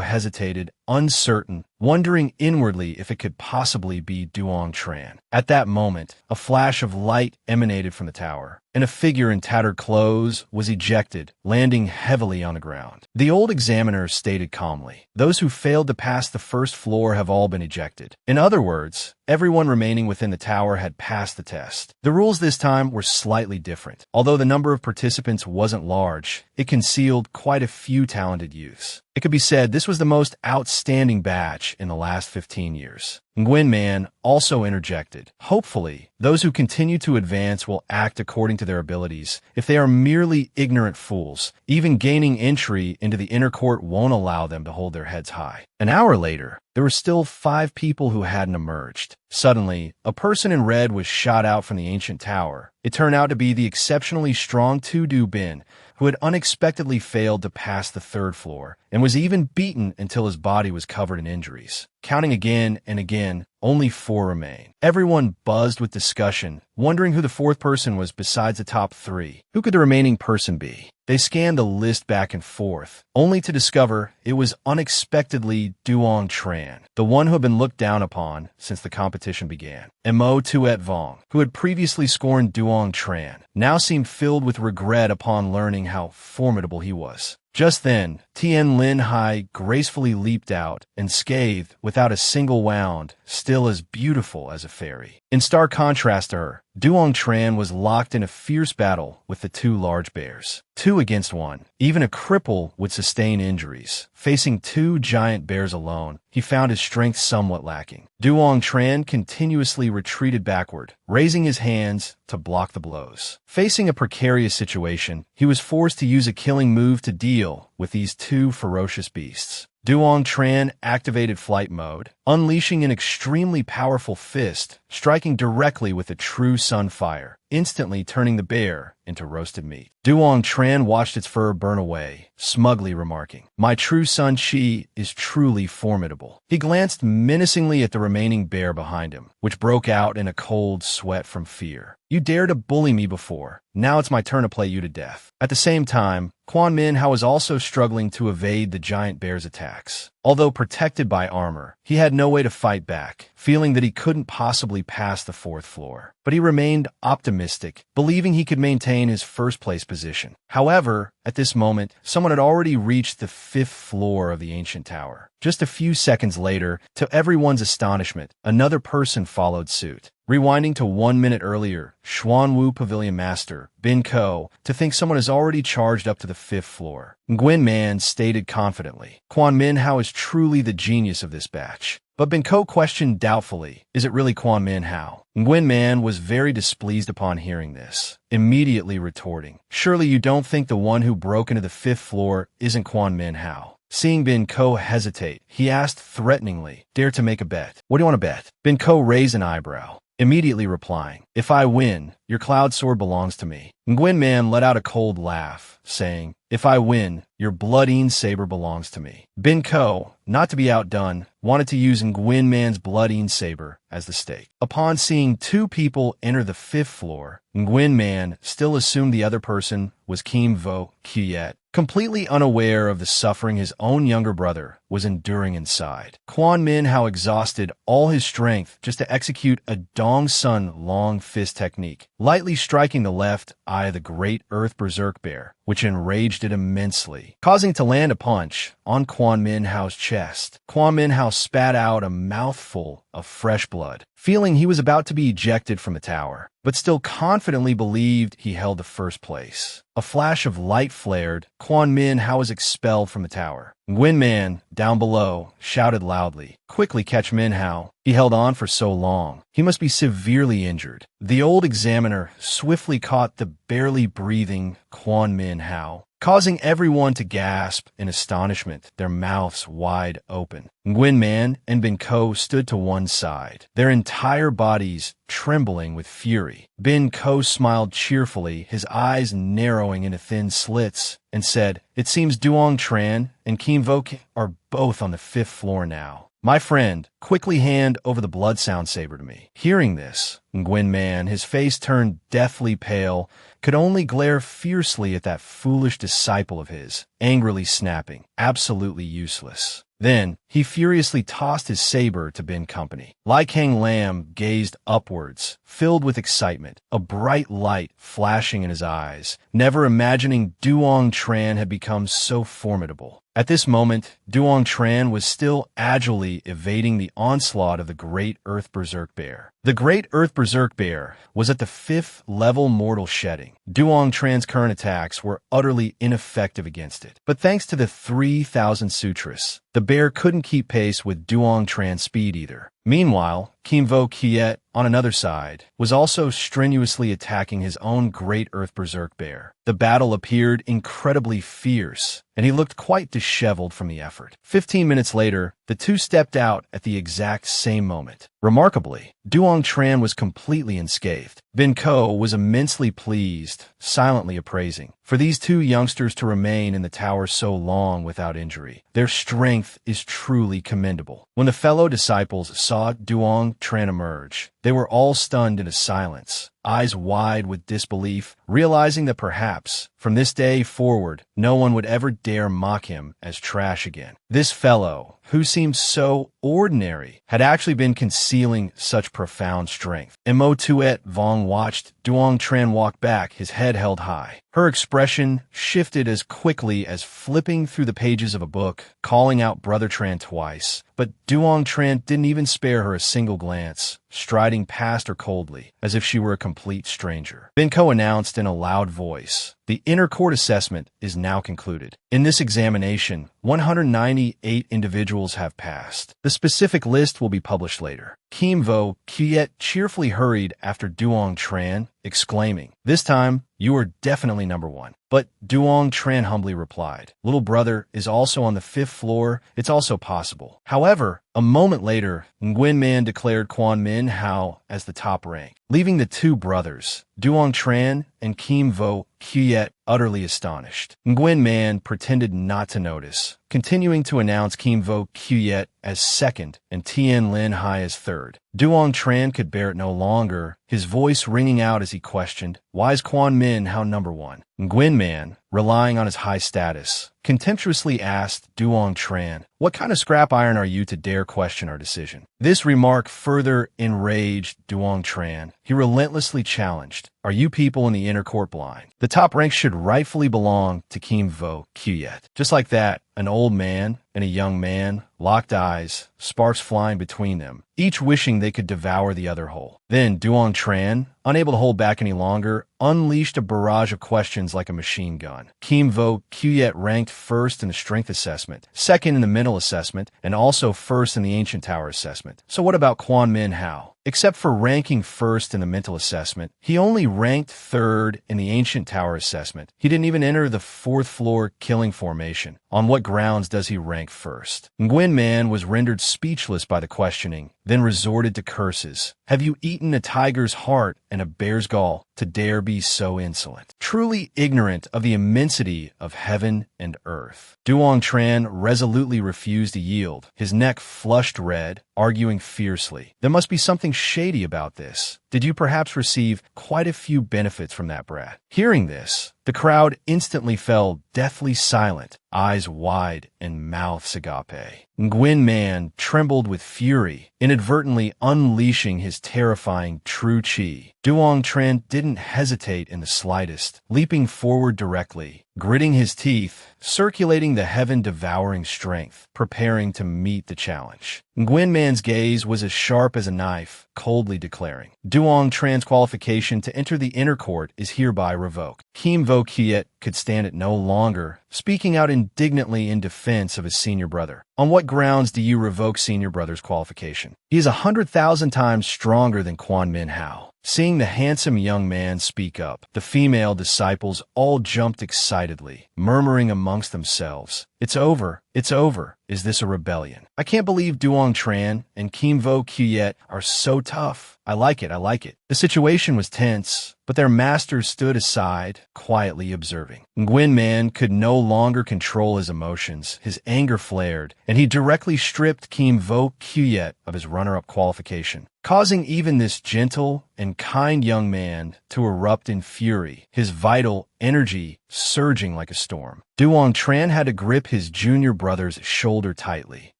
hesitated, uncertain, wondering inwardly if it could possibly be Duong Tran. At that moment, a flash of light emanated from the tower, and a figure in tattered clothes was ejected, landing heavily on the ground. The old examiner stated calmly, "Those who failed to pass the first floor have all been ejected." In other words, everyone remaining within the tower had passed the test. The rules this time were slightly different. Although the number of participants wasn't large, it concealed quite a few talented youths. It could be said this was the most outstanding batch in the last 15 years. Nguyen Man also interjected. Hopefully, those who continue to advance will act according to their abilities. If they are merely ignorant fools, even gaining entry into the inner court won't allow them to hold their heads high. An hour later, there were still 5 people who hadn't emerged. Suddenly, a person in red was shot out from the ancient tower. It turned out to be the exceptionally strong Tu Du Bin, who had unexpectedly failed to pass the third floor, and was even beaten until his body was covered in injuries. Counting again and again, only 4 remain. Everyone buzzed with discussion, wondering who the fourth person was besides the top 3. Who could the remaining person be? They scanned the list back and forth, only to discover it was unexpectedly Duong Tran, the one who had been looked down upon since the competition began. Mo Tuet Vong, who had previously scorned Duong Tran, now seemed filled with regret upon learning how formidable he was. Just then, Linhai gracefully leaped out and scathed without a single wound, still as beautiful as a fairy. In stark contrast to her, Duong Tran was locked in a fierce battle with the two large bears. 2 against 1. Even a cripple would sustain injuries. Facing 2 giant bears alone, he found his strength somewhat lacking. Duong Tran continuously retreated backward, raising his hands to block the blows. Facing a precarious situation, he was forced to use a killing move to deal with these 2 ferocious beasts. Duong Tran activated flight mode, unleashing an extremely powerful fist, striking directly with a true sun fire, instantly turning the bear into roasted meat. Duong Tran watched its fur burn away, smugly remarking, "My true sun chi is truly formidable." He glanced menacingly at the remaining bear behind him, which broke out in a cold sweat from fear. "You dared to bully me before. Now it's my turn to play you to death." At the same time, Manhwa was also struggling to evade the giant bear's attacks. Although protected by armor, he had no way to fight back, feeling that he couldn't possibly pass the 4th floor. But he remained optimistic, believing he could maintain his first-place position. However, at this moment, someone had already reached the 5th floor of the ancient tower. Just a few seconds later, to everyone's astonishment, another person followed suit. Rewinding to 1 minute earlier, Xuanwu Pavilion Master, Bin Ko, to think someone has already charged up to the 5th floor. Nguyen Man stated confidently, "Quan Minhao is truly the genius of this batch." But Bin Ko questioned doubtfully, "Is it really Quan Minhao?" Nguyen Man was very displeased upon hearing this, immediately retorting, "Surely you don't think the one who broke into the 5th floor isn't Quan Minhao?" Seeing Bin Ko hesitate, he asked threateningly, "Dare to make a bet? What do you want to bet?" Bin Ko raised an eyebrow, immediately replying, "If I win, your cloud sword belongs to me." Nguyen Man let out a cold laugh, saying, "If I win, your blood-ean saber belongs to me." Bin Ko, not to be outdone, wanted to use Nguyen Man's blood-ean saber as the stake. Upon seeing 2 people enter the 5th floor, Nguyen Man still assumed the other person was Kim Vo Kiet, completely unaware of the suffering his own younger brother was enduring inside. Quan Minhao exhausted all his strength just to execute a Dong Sun long fist technique, lightly striking the left eye of the great Earth Berserk Bear, which enraged it immensely, causing it to land a punch on Quan Minhao's chest. Quan Minhao spat out a mouthful of fresh blood, feeling he was about to be ejected from the tower, but still confidently believed he held the first place. A flash of light flared. Quan Minhao was expelled from the tower. Nguyen Man, down below, shouted loudly, "Quickly catch Minhao. He held on for so long. He must be severely injured." The old examiner swiftly caught the barely breathing Quan Minhao, causing everyone to gasp in astonishment, their mouths wide open. Nguyen Man and Bin Ko stood to one side, their entire bodies trembling with fury. Bin Ko smiled cheerfully, his eyes narrowing into thin slits, and said, "It seems Duong Tran and Kim Vok are both on the 5th floor now. My friend, quickly hand over the blood sound saber to me." Hearing this, Nguyen Man, his face turned deathly pale, could only glare fiercely at that foolish disciple of his, angrily snapping, "Absolutely useless." Then, he furiously tossed his saber to Bin Company. Lai Kang Lam gazed upwards, filled with excitement, a bright light flashing in his eyes, never imagining Duong Tran had become so formidable. At this moment, Duong Tran was still agilely evading the onslaught of the Great Earth Berserk Bear. The Great Earth Berserk Bear was at the 5th level mortal shedding. Duong Tran's current attacks were utterly ineffective against it. But thanks to the 3,000 Sutras, the bear couldn't keep pace with Duong Tran's speed either. Meanwhile, Kim Vo Kiet, on another side, was also strenuously attacking his own Great Earth Berserk Bear. The battle appeared incredibly fierce, and he looked quite disheveled from the effort. 15 minutes later, the two stepped out at the exact same moment. Remarkably, Duong Tran was completely unscathed. Bin Ko was immensely pleased, silently appraising, for these 2 youngsters to remain in the tower so long without injury. Their strength is truly commendable. When the fellow disciples saw Duong Tran emerge, They were all stunned into silence, eyes wide with disbelief, realizing that perhaps, from this day forward, no one would ever dare mock him as trash again. This fellow, who seemed so ordinary, had actually been concealing such profound strength. Emo Tuet Vong watched Duong Tran walk back, his head held high. Her expression shifted as quickly as flipping through the pages of a book, calling out Brother Tran twice. But Duong Tran didn't even spare her a single glance, striding past her coldly, as if she were a complete stranger. Binko announced in a loud voice, "The inner court assessment is now concluded. In this examination, 198 individuals have passed. The specific list will be published later." Kim Vo Kiet cheerfully hurried after Duong Tran, exclaiming, "This time, you are definitely number one." But Duong Tran humbly replied, "Little brother is also on the 5th floor. It's also possible." However, a moment later, Nguyen Man declared Quan Min Hao as the top rank, leaving the two brothers, Duong Tran and Kim Vo Kiet, utterly astonished. Nguyen Man pretended not to notice, continuing to announce Kim Vo Kiet as second and Tian Linhai as third. Duong Tran could bear it no longer, his voice ringing out as he questioned, "Why is Quan Min Hao number one?" Nguyen Man, relying on his high status, contemptuously asked Duong Tran, "What kind of scrap iron are you to dare question our decision?" This remark further enraged Duong Tran. He relentlessly challenged, "Are you people in the inner court blind? The top rank should rightfully belong to Kim Vo Kiet." Just like that, an old man and a young man locked eyes, sparks flying between them, each wishing they could devour the other whole. Then Duong Tran, unable to hold back any longer, unleashed a barrage of questions like a machine gun. Kim Vo Kiet ranked first in the strength assessment, second in the mental assessment, and also first in the ancient tower assessment. So what about Quan Min Hao? Except for ranking first in the mental assessment, he only ranked third in the ancient tower assessment. He didn't even enter the 4th floor killing formation. On what grounds does he rank first? Nguyen Man was rendered speechless by the questioning, then resorted to curses. "Have you eaten a tiger's heart and a bear's gall to dare be so insolent?" Truly ignorant of the immensity of heaven and earth, Duong Tran resolutely refused to yield, his neck flushed red, arguing fiercely, "There must be something shady about this. Did you perhaps receive quite a few benefits from that brat?" Hearing this, the crowd instantly fell deathly silent, eyes wide and mouths agape. Nguyen Man trembled with fury, inadvertently unleashing his terrifying true chi. Duong Tran didn't hesitate in the slightest, leaping forward directly, gritting his teeth, circulating the heaven-devouring strength, preparing to meet the challenge. Nguyen Man's gaze was as sharp as a knife, coldly declaring, "Duong Tran's qualification to enter the inner court is hereby revoked." Kim Vo Kiet could stand it no longer, speaking out indignantly in defense of his senior brother. "On what grounds do you revoke senior brother's qualification? He is 100,000 times stronger than Quan Min Hao." Seeing the handsome young man speak up, the female disciples all jumped excitedly, murmuring amongst themselves, "It's over, it's over. Is this a rebellion? I can't believe Duong Tran and Kim Vo Kiet are so tough. I like it, I like it." The situation was tense, but their masters stood aside, quietly observing. Nguyen Man could no longer control his emotions. His anger flared, and he directly stripped Kim Vo Kiet of his runner-up qualification, causing even this gentle and kind young man to erupt in fury, his vital energy surging like a storm. Duong Tran had to grip his junior brother's shoulder tightly,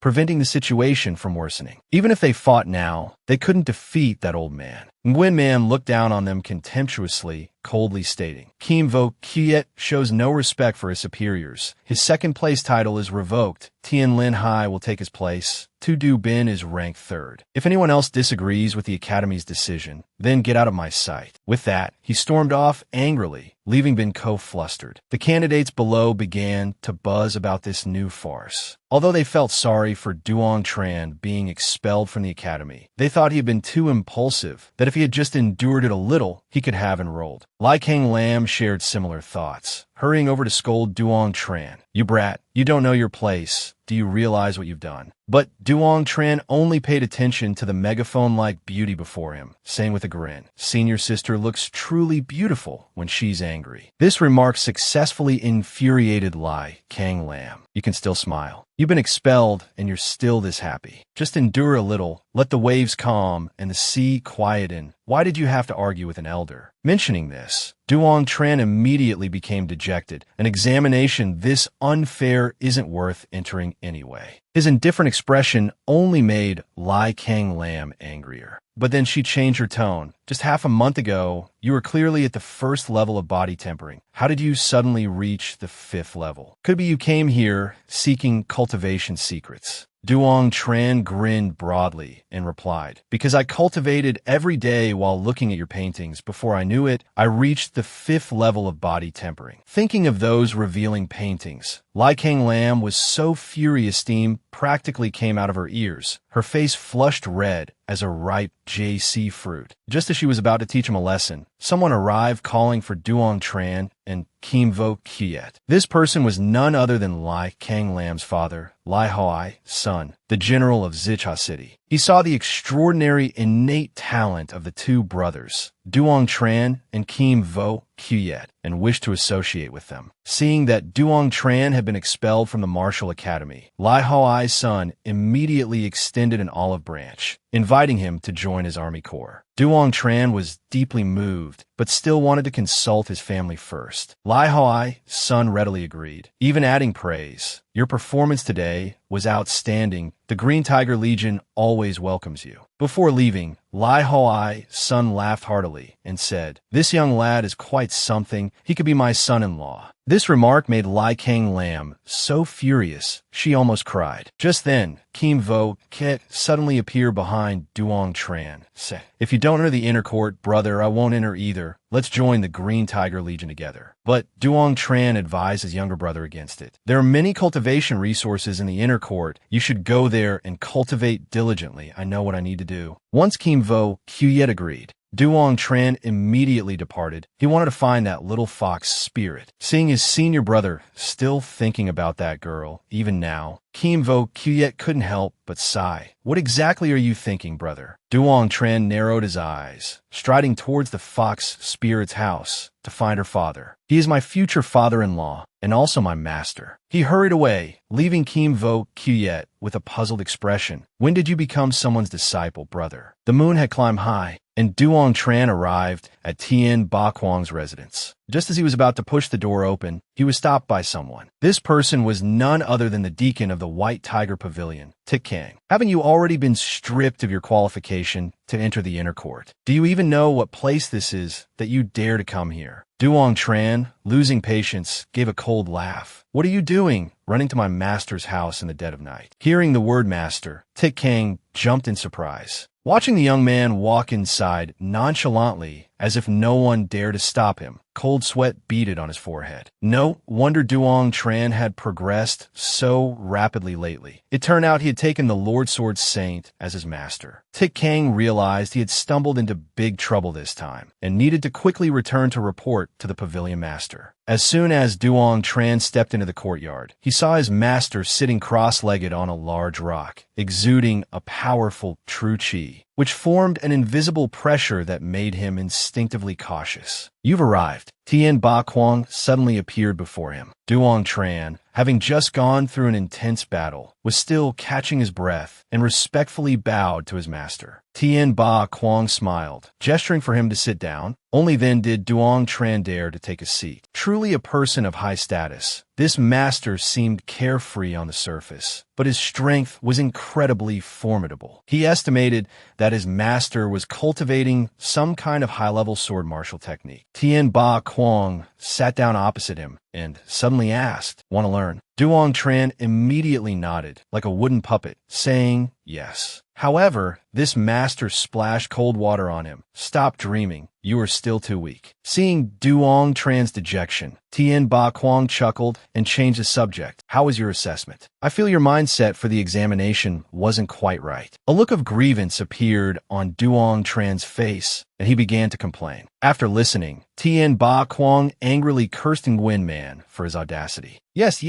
preventing the situation from worsening. Even if they fought now, they couldn't defeat that old man. Nguyen Man looked down on them contemptuously, coldly stating, "Kim Vo Kiet shows no respect for his superiors. His second-place title is revoked. Tian Linhai will take his place. Tu Du Bin is ranked third. If anyone else disagrees with the Academy's decision, then get out of my sight." With that, he stormed off angrily, leaving Bin Ko flustered. The candidates below began to buzz about this new farce. Although they felt sorry for Duong Tran being expelled from the Academy, they thought he had been too impulsive, that if he had just endured it a little, he could have enrolled. Lai Kang Lam shared similar thoughts, hurrying over to scold Duong Tran. "You brat, you don't know your place. Do you realize what you've done?" But Duong Tran only paid attention to the megaphone-like beauty before him, saying with a grin, "Senior sister looks truly beautiful when she's angry." This remark successfully infuriated Lai Kang Lam. you can still smile. You've been expelled, and you're still this happy. Just endure a little, let the waves calm, and the sea quieten. Why did you have to argue with an elder? Mentioning this, Duong Tran immediately became dejected. An examination this unfair isn't worth entering anyway. His indifferent expression only made Lai Kang Lam angrier. But then she changed her tone. Just half a month ago, you were clearly at the first level of body tempering. How did you suddenly reach the 5th level? Could be you came here seeking cultivation secrets. Duong Tran grinned broadly and replied, because I cultivated every day while looking at your paintings. Before I knew it, I reached the 5th level of body tempering. Thinking of those revealing paintings, Lai Kang Lam was so furious steam practically came out of her ears. Her face flushed red as a ripe JC fruit. Just as she was about to teach him a lesson, someone arrived calling for Duong Tran and Kim Vo Kiet. This person was none other than Lai Kang Lam's father, Linhai, son, the general of Zicha City. He saw the extraordinary innate talent of the two brothers, Duong Tran and Kim Vo Kiet, and wished to associate with them. Seeing that Duong Tran had been expelled from the martial academy, Linhai's son immediately extended an olive branch, inviting him to join his army corps. Duong Tran was deeply moved, but still wanted to consult his family first. Linhai's son readily agreed, even adding praise. Your performance today was outstanding. The Green Tiger Legion always welcomes you. Before leaving, Linhai's son laughed heartily and said, this young lad is quite something. He could be my son-in-law. This remark made Lai Kang Lam so furious, she almost cried. Just then, Kim Vo Kiet suddenly appeared behind Duong Tran. Say, if you don't enter the inner court, brother, I won't enter either. Let's join the Green Tiger Legion together. But Duong Tran advised his younger brother against it. There are many cultivation resources in the inner court. You should go there and cultivate diligently. I know what I need to do. Once Kim Vo Kiet agreed, Duong Tran immediately departed. He wanted to find that little fox Spirit. Seeing his senior brother still thinking about that girl, even now, Kim Vo Kiet couldn't help but sigh. What exactly are you thinking, brother? Duong Tran narrowed his eyes, striding towards the fox Spirit's house to find her father. He is my future father-in-law and also my master. He hurried away, leaving Kim Vo Kiet with a puzzled expression. When did you become someone's disciple, brother? The moon had climbed high, and Duong Tran arrived at Tien Ba Quang's residence. Just as he was about to push the door open, he was stopped by someone. This person was none other than the deacon of the White Tiger Pavilion, Tik Kang. Haven't you already been stripped of your qualification to enter the inner court? Do you even know what place this is that you dare to come here? Duong Tran, losing patience, gave a cold laugh. What are you doing, running to my master's house in the dead of night? Hearing the word master, Tik Kang jumped in surprise. Watching the young man walk inside nonchalantly, as if no one dared to stop him, cold sweat beaded on his forehead. No wonder Duong Tran had progressed so rapidly lately. It turned out he had taken the Lord Sword Saint as his master. Tik Kang realized he had stumbled into big trouble this time, and needed to quickly return to report to the pavilion master. As soon as Duong Tran stepped into the courtyard, he saw his master sitting cross-legged on a large rock, exuding a powerful true chi, which formed an invisible pressure that made him instinctively cautious. You've arrived. Tien Ba Quang suddenly appeared before him. Duong Tran, having just gone through an intense battle, was still catching his breath and respectfully bowed to his master. Tien Ba Quang smiled, gesturing for him to sit down. Only then did Duong Tran dare to take a seat. Truly a person of high status, this master seemed carefree on the surface, but his strength was incredibly formidable. He estimated that his master was cultivating some kind of high-level sword martial technique. Tien Ba Quang sat down opposite him and suddenly asked, "Want to learn?" Duong Tran immediately nodded, like a wooden puppet, saying yes. However, this master splashed cold water on him. "Stop dreaming. You are still too weak." Seeing Duong Tran's dejection, Tien Ba Quang chuckled and changed the subject. "How was your assessment? I feel your mindset for the examination wasn't quite right." A look of grievance appeared on Duong Tran's face, and he began to complain. After listening, Tien Ba Quang angrily cursed Nguyen Man for his audacity. Yes.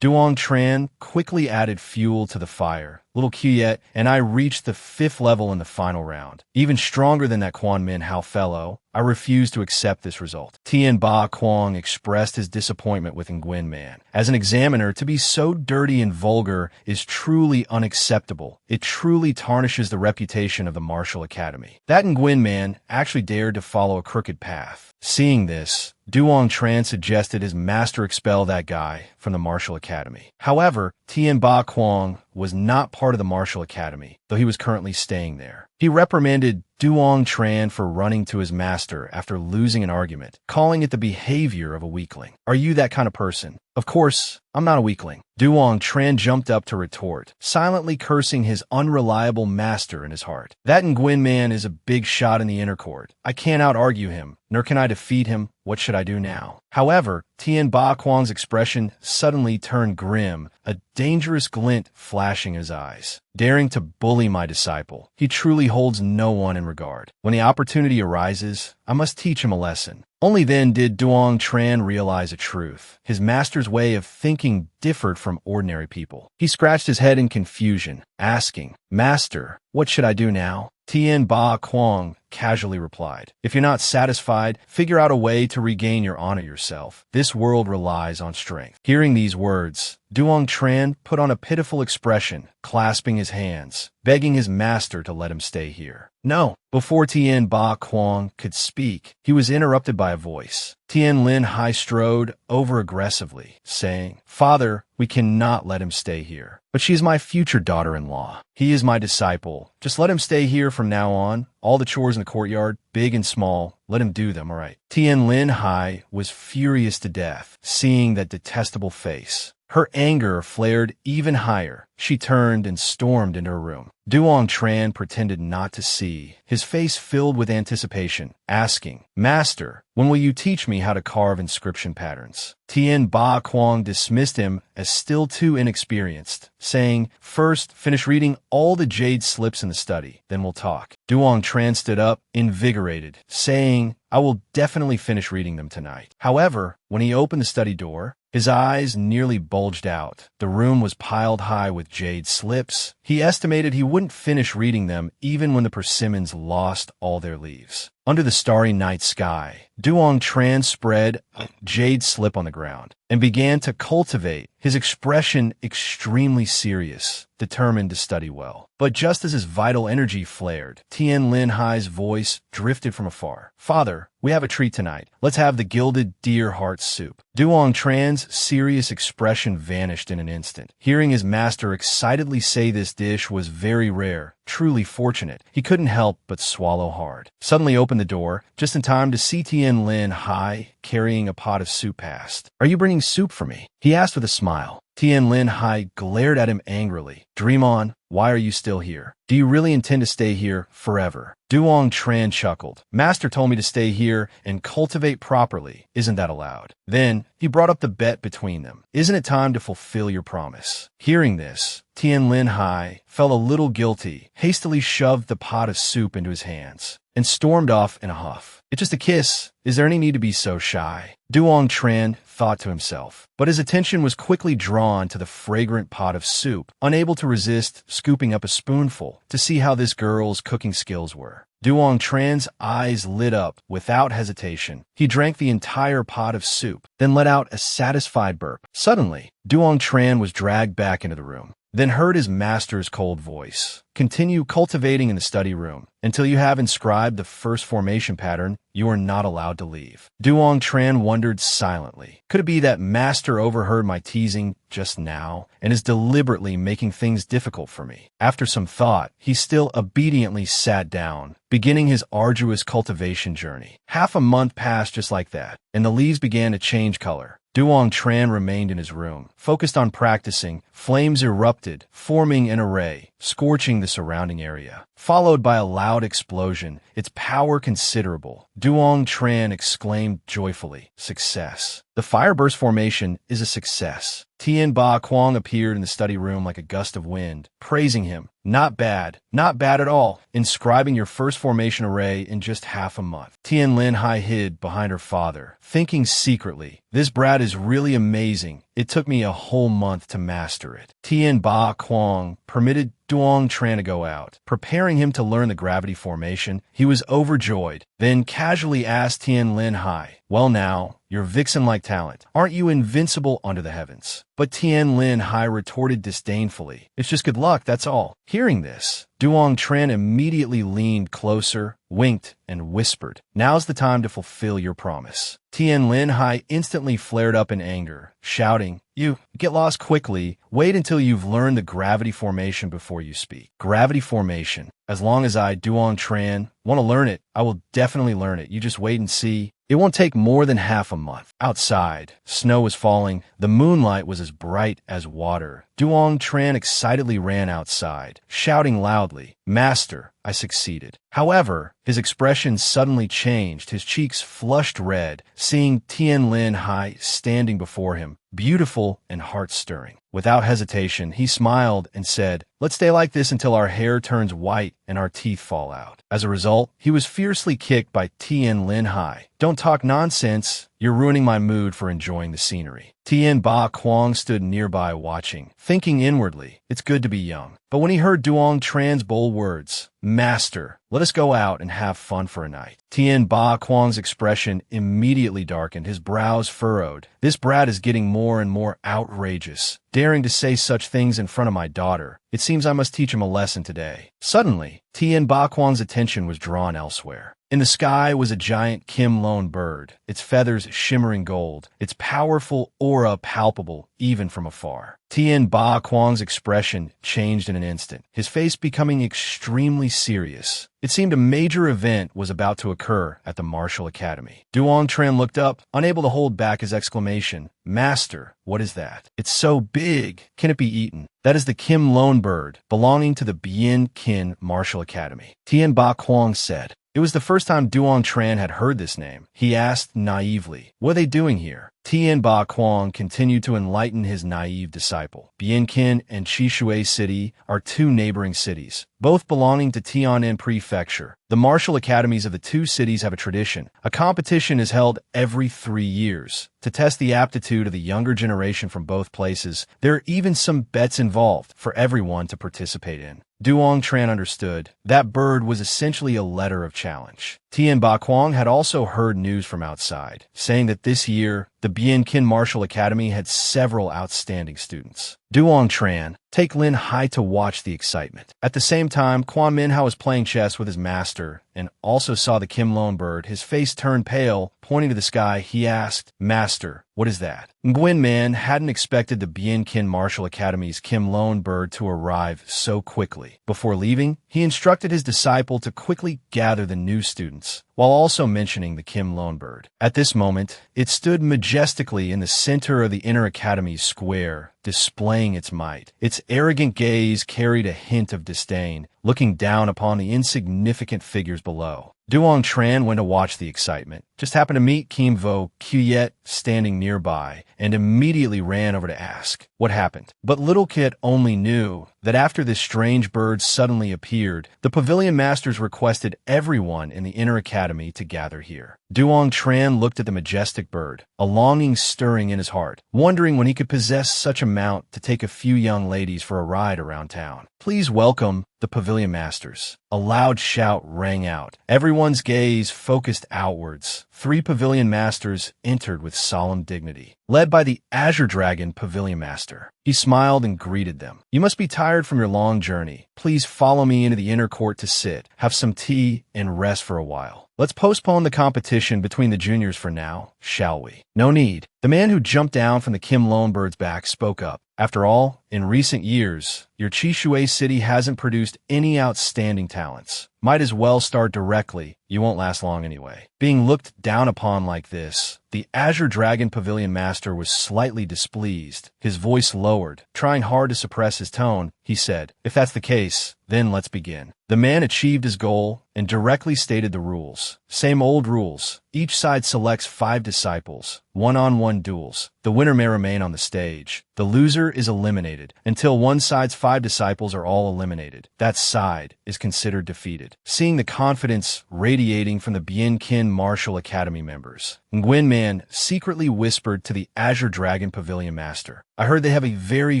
Duong Tran quickly added fuel to the fire. "Little Kiet and I reached the 5th level in the final round. Even stronger than that Quan Min Hao fellow. I refuse to accept this result. Tien Ba Kuang expressed his disappointment with Nguyen Man. As an examiner, to be so dirty and vulgar is truly unacceptable. It truly tarnishes the reputation of the martial academy. That Nguyen Man actually dared to follow a crooked path. Seeing this, Duong Tran suggested his master expel that guy from the martial academy. However, Tien Ba Kuang was not part of the martial academy, though he was currently staying there. He reprimanded Duong Tran for running to his master after losing an argument, calling it the behavior of a weakling. Are you that kind of person? Of course, I'm not a weakling. Duong Tran jumped up to retort, silently cursing his unreliable master in his heart. That Nguyen Man is a big shot in the inner court. I can't out-argue him, nor can I defeat him. What should I do now? However, Tien Ba Kuang's expression suddenly turned grim, a dangerous glint flashing in his eyes. Daring to bully my disciple, he truly holds no one in regard. When the opportunity arises, I must teach him a lesson. Only then did Duong Tran realize a truth. His master's way of thinking differed from ordinary people. He scratched his head in confusion, asking, "Master, what should I do now?" Tien Ba Kuang casually replied, "If you're not satisfied, figure out a way to regain your honor yourself. This world relies on strength." Hearing these words, Duong Tran put on a pitiful expression, clasping his hands, begging his master to let him stay here. No! Before Tien Ba Kuang could speak, he was interrupted by a voice. Tien Linhai strode over aggressively, saying, "Father, we cannot let him stay here. But she is my future daughter-in-law. He is my disciple. Just let him stay here from now on. All the chores in the courtyard, big and small, let him do them, all right." Tien Linhai was furious to death, seeing that detestable face. Her anger flared even higher. She turned and stormed into her room. Duong Tran pretended not to see, his face filled with anticipation, asking, "Master, when will you teach me how to carve inscription patterns?" Tien Ba Kuang dismissed him as still too inexperienced, saying, "First, finish reading all the jade slips in the study, then we'll talk." Duong Tran stood up, invigorated, saying, "I will definitely finish reading them tonight." However, when he opened the study door, his eyes nearly bulged out. The room was piled high with jade slips. He estimated he wouldn't finish reading them even when the persimmons lost all their leaves. Under the starry night sky, Duong Tran spread a jade slip on the ground and began to cultivate, his expression extremely serious, determined to study well. But just as his vital energy flared, Tien Linhai's voice drifted from afar. "Father, we have a treat tonight. Let's have the gilded deer heart soup." Duong Tran's serious expression vanished in an instant. Hearing his master excitedly say this dish was very rare, truly fortunate, he couldn't help but swallow hard. Suddenly opened the door, just in time to see Tien Linhai carrying a pot of soup past. "Are you bringing soup for me?" he asked with a smile. Tien Linhai glared at him angrily. "Dream on. Why are you still here? Do you really intend to stay here forever?" Duong Tran chuckled. "Master told me to stay here and cultivate properly. Isn't that allowed?" Then he brought up the bet between them. "Isn't it time to fulfill your promise?" Hearing this, Tien Linhai felt a little guilty, hastily shoved the pot of soup into his hands, and stormed off in a huff. "It's just a kiss. Is there any need to be so shy?" Duong Tran thought to himself, but his attention was quickly drawn to the fragrant pot of soup, unable to resist scooping up a spoonful to see how this girl's cooking skills were. Duong Tran's eyes lit up without hesitation. He drank the entire pot of soup, then let out a satisfied burp. Suddenly, Duong Tran was dragged back into the room, then heard his master's cold voice. "Continue cultivating in the study room. Until you have inscribed the first formation pattern, you are not allowed to leave." Duong Tran wondered silently. Could it be that master overheard my teasing just now and is deliberately making things difficult for me? After some thought, he still obediently sat down, beginning his arduous cultivation journey. Half a month passed just like that, and the leaves began to change color. Duong Tran remained in his room, focused on practicing. Flames erupted, forming an array, scorching the surrounding area. Followed by a loud explosion, its power considerable. Duong Tran exclaimed joyfully, "Success." The fireburst formation is a success. Tien Ba Kuang appeared in the study room like a gust of wind, praising him. Not bad at all. Inscribing your first formation array in just half a month. Linhai hid behind her father, thinking secretly, this brat is really amazing. It took me a whole month to master it. Tien Ba Kuang permitted Duong Tran to go out, preparing him to learn the gravity formation. He was overjoyed, then casually asked Tien Linhai, well now, your vixen-like talent, aren't you invincible under the heavens? But Tien Linhai retorted disdainfully, it's just good luck, that's all. Hearing this, Duong Tran immediately leaned closer, winked, and whispered, now's the time to fulfill your promise. Tien Linhai instantly flared up in anger, shouting, you get lost quickly. Wait until you've learned the gravity formation before you speak. Gravity formation. As long as I, Duong Tran, want to learn it, I will definitely learn it. You just wait and see. It won't take more than half a month. Outside, snow was falling. The moonlight was as bright as water. Duong Tran excitedly ran outside, shouting loudly, Master, I succeeded. However, his expression suddenly changed. His cheeks flushed red, seeing Tien Linhai standing before him, beautiful and heart-stirring. Without hesitation, he smiled and said, let's stay like this until our hair turns white and our teeth fall out. As a result, he was fiercely kicked by Tien Linhai. Don't talk nonsense. You're ruining my mood for enjoying the scenery. Tien Ba Kuang stood nearby watching, thinking inwardly, it's good to be young. But when he heard Duong Tran's bold words, Master, let us go out and have fun for a night, Tien Ba Kuang's expression immediately darkened, his brows furrowed. This brat is getting more and more outrageous, daring to say such things in front of my daughter. It seems I must teach him a lesson today. Suddenly, Tien Ba Kuang's attention was drawn elsewhere. In the sky was a giant Kim Lone bird, its feathers shimmering gold, its powerful aura palpable even from afar. Tien Ba Kuang's expression changed in an instant, his face becoming extremely serious. It seemed a major event was about to occur at the Martial Academy. Duong Tran looked up, unable to hold back his exclamation. Master, what is that? It's so big. Can it be eaten? That is the Kim Lone bird, belonging to the Bien Kin Martial Academy. Tien Ba Kuang said. It was the first time Duong Tran had heard this name. He asked naively, what are they doing here? Tien Ba Kuang continued to enlighten his naive disciple. Bien Kin and Chishui City are two neighboring cities, both belonging to Tiannan Prefecture. The martial academies of the two cities have a tradition. A competition is held every 3 years. To test the aptitude of the younger generation from both places, there are even some bets involved for everyone to participate in. Duong Tran understood. That bird was essentially a letter of challenge. Tien Ba Kuang had also heard news from outside, saying that this year, the Bien Kin Martial Academy had several outstanding students. Duong Tran, take Linhai to watch the excitement. At the same time, Quan Minhao was playing chess with his master and also saw the Kim Lone bird. His face turned pale. Pointing to the sky, he asked, Master, what is that? Nguyen Man hadn't expected the Bien Kin Martial Academy's Kim Lone bird to arrive so quickly. Before leaving, he instructed his disciple to quickly gather the new students, while also mentioning the Kim Lone bird. At this moment, it stood majestically in the center of the inner academy's square, displaying its might. Its arrogant gaze carried a hint of disdain, looking down upon the insignificant figures below. Duong Tran went to watch the excitement, just happened to meet Kim Vo Kuyet standing nearby, and immediately ran over to ask what happened. But little Kit only knew that after this strange bird suddenly appeared, the pavilion masters requested everyone in the inner academy to gather here. Duong Tran looked at the majestic bird, a longing stirring in his heart, wondering when he could possess such a mount to take a few young ladies for a ride around town. Please welcome the pavilion masters. A loud shout rang out. Everyone's gaze focused outwards. 3 pavilion masters entered with solemn dignity, led by the Azure Dragon pavilion master. He smiled and greeted them. You must be tired from your long journey. Please follow me into the inner court to sit, have some tea, and rest for a while. Let's postpone the competition between the juniors for now, shall we? No need. The man who jumped down from the Kim Lone bird's back spoke up. After all, in recent years, your Chishui City hasn't produced any outstanding talents. Might as well start directly. You won't last long anyway. Being looked down upon like this, the Azure Dragon Pavilion Master was slightly displeased. His voice lowered. Trying hard to suppress his tone, he said, if that's the case, Then let's begin. The man achieved his goal and directly stated the rules. Same old rules. Each side selects 5 disciples, one-on-one duels. The winner may remain on the stage. The loser is eliminated. Until one side's 5 disciples are all eliminated, that side is considered defeated. Seeing the confidence radiating from the Bien Kin Martial Academy members, Nguyen Man secretly whispered to the Azure Dragon Pavilion Master, "I heard they have a very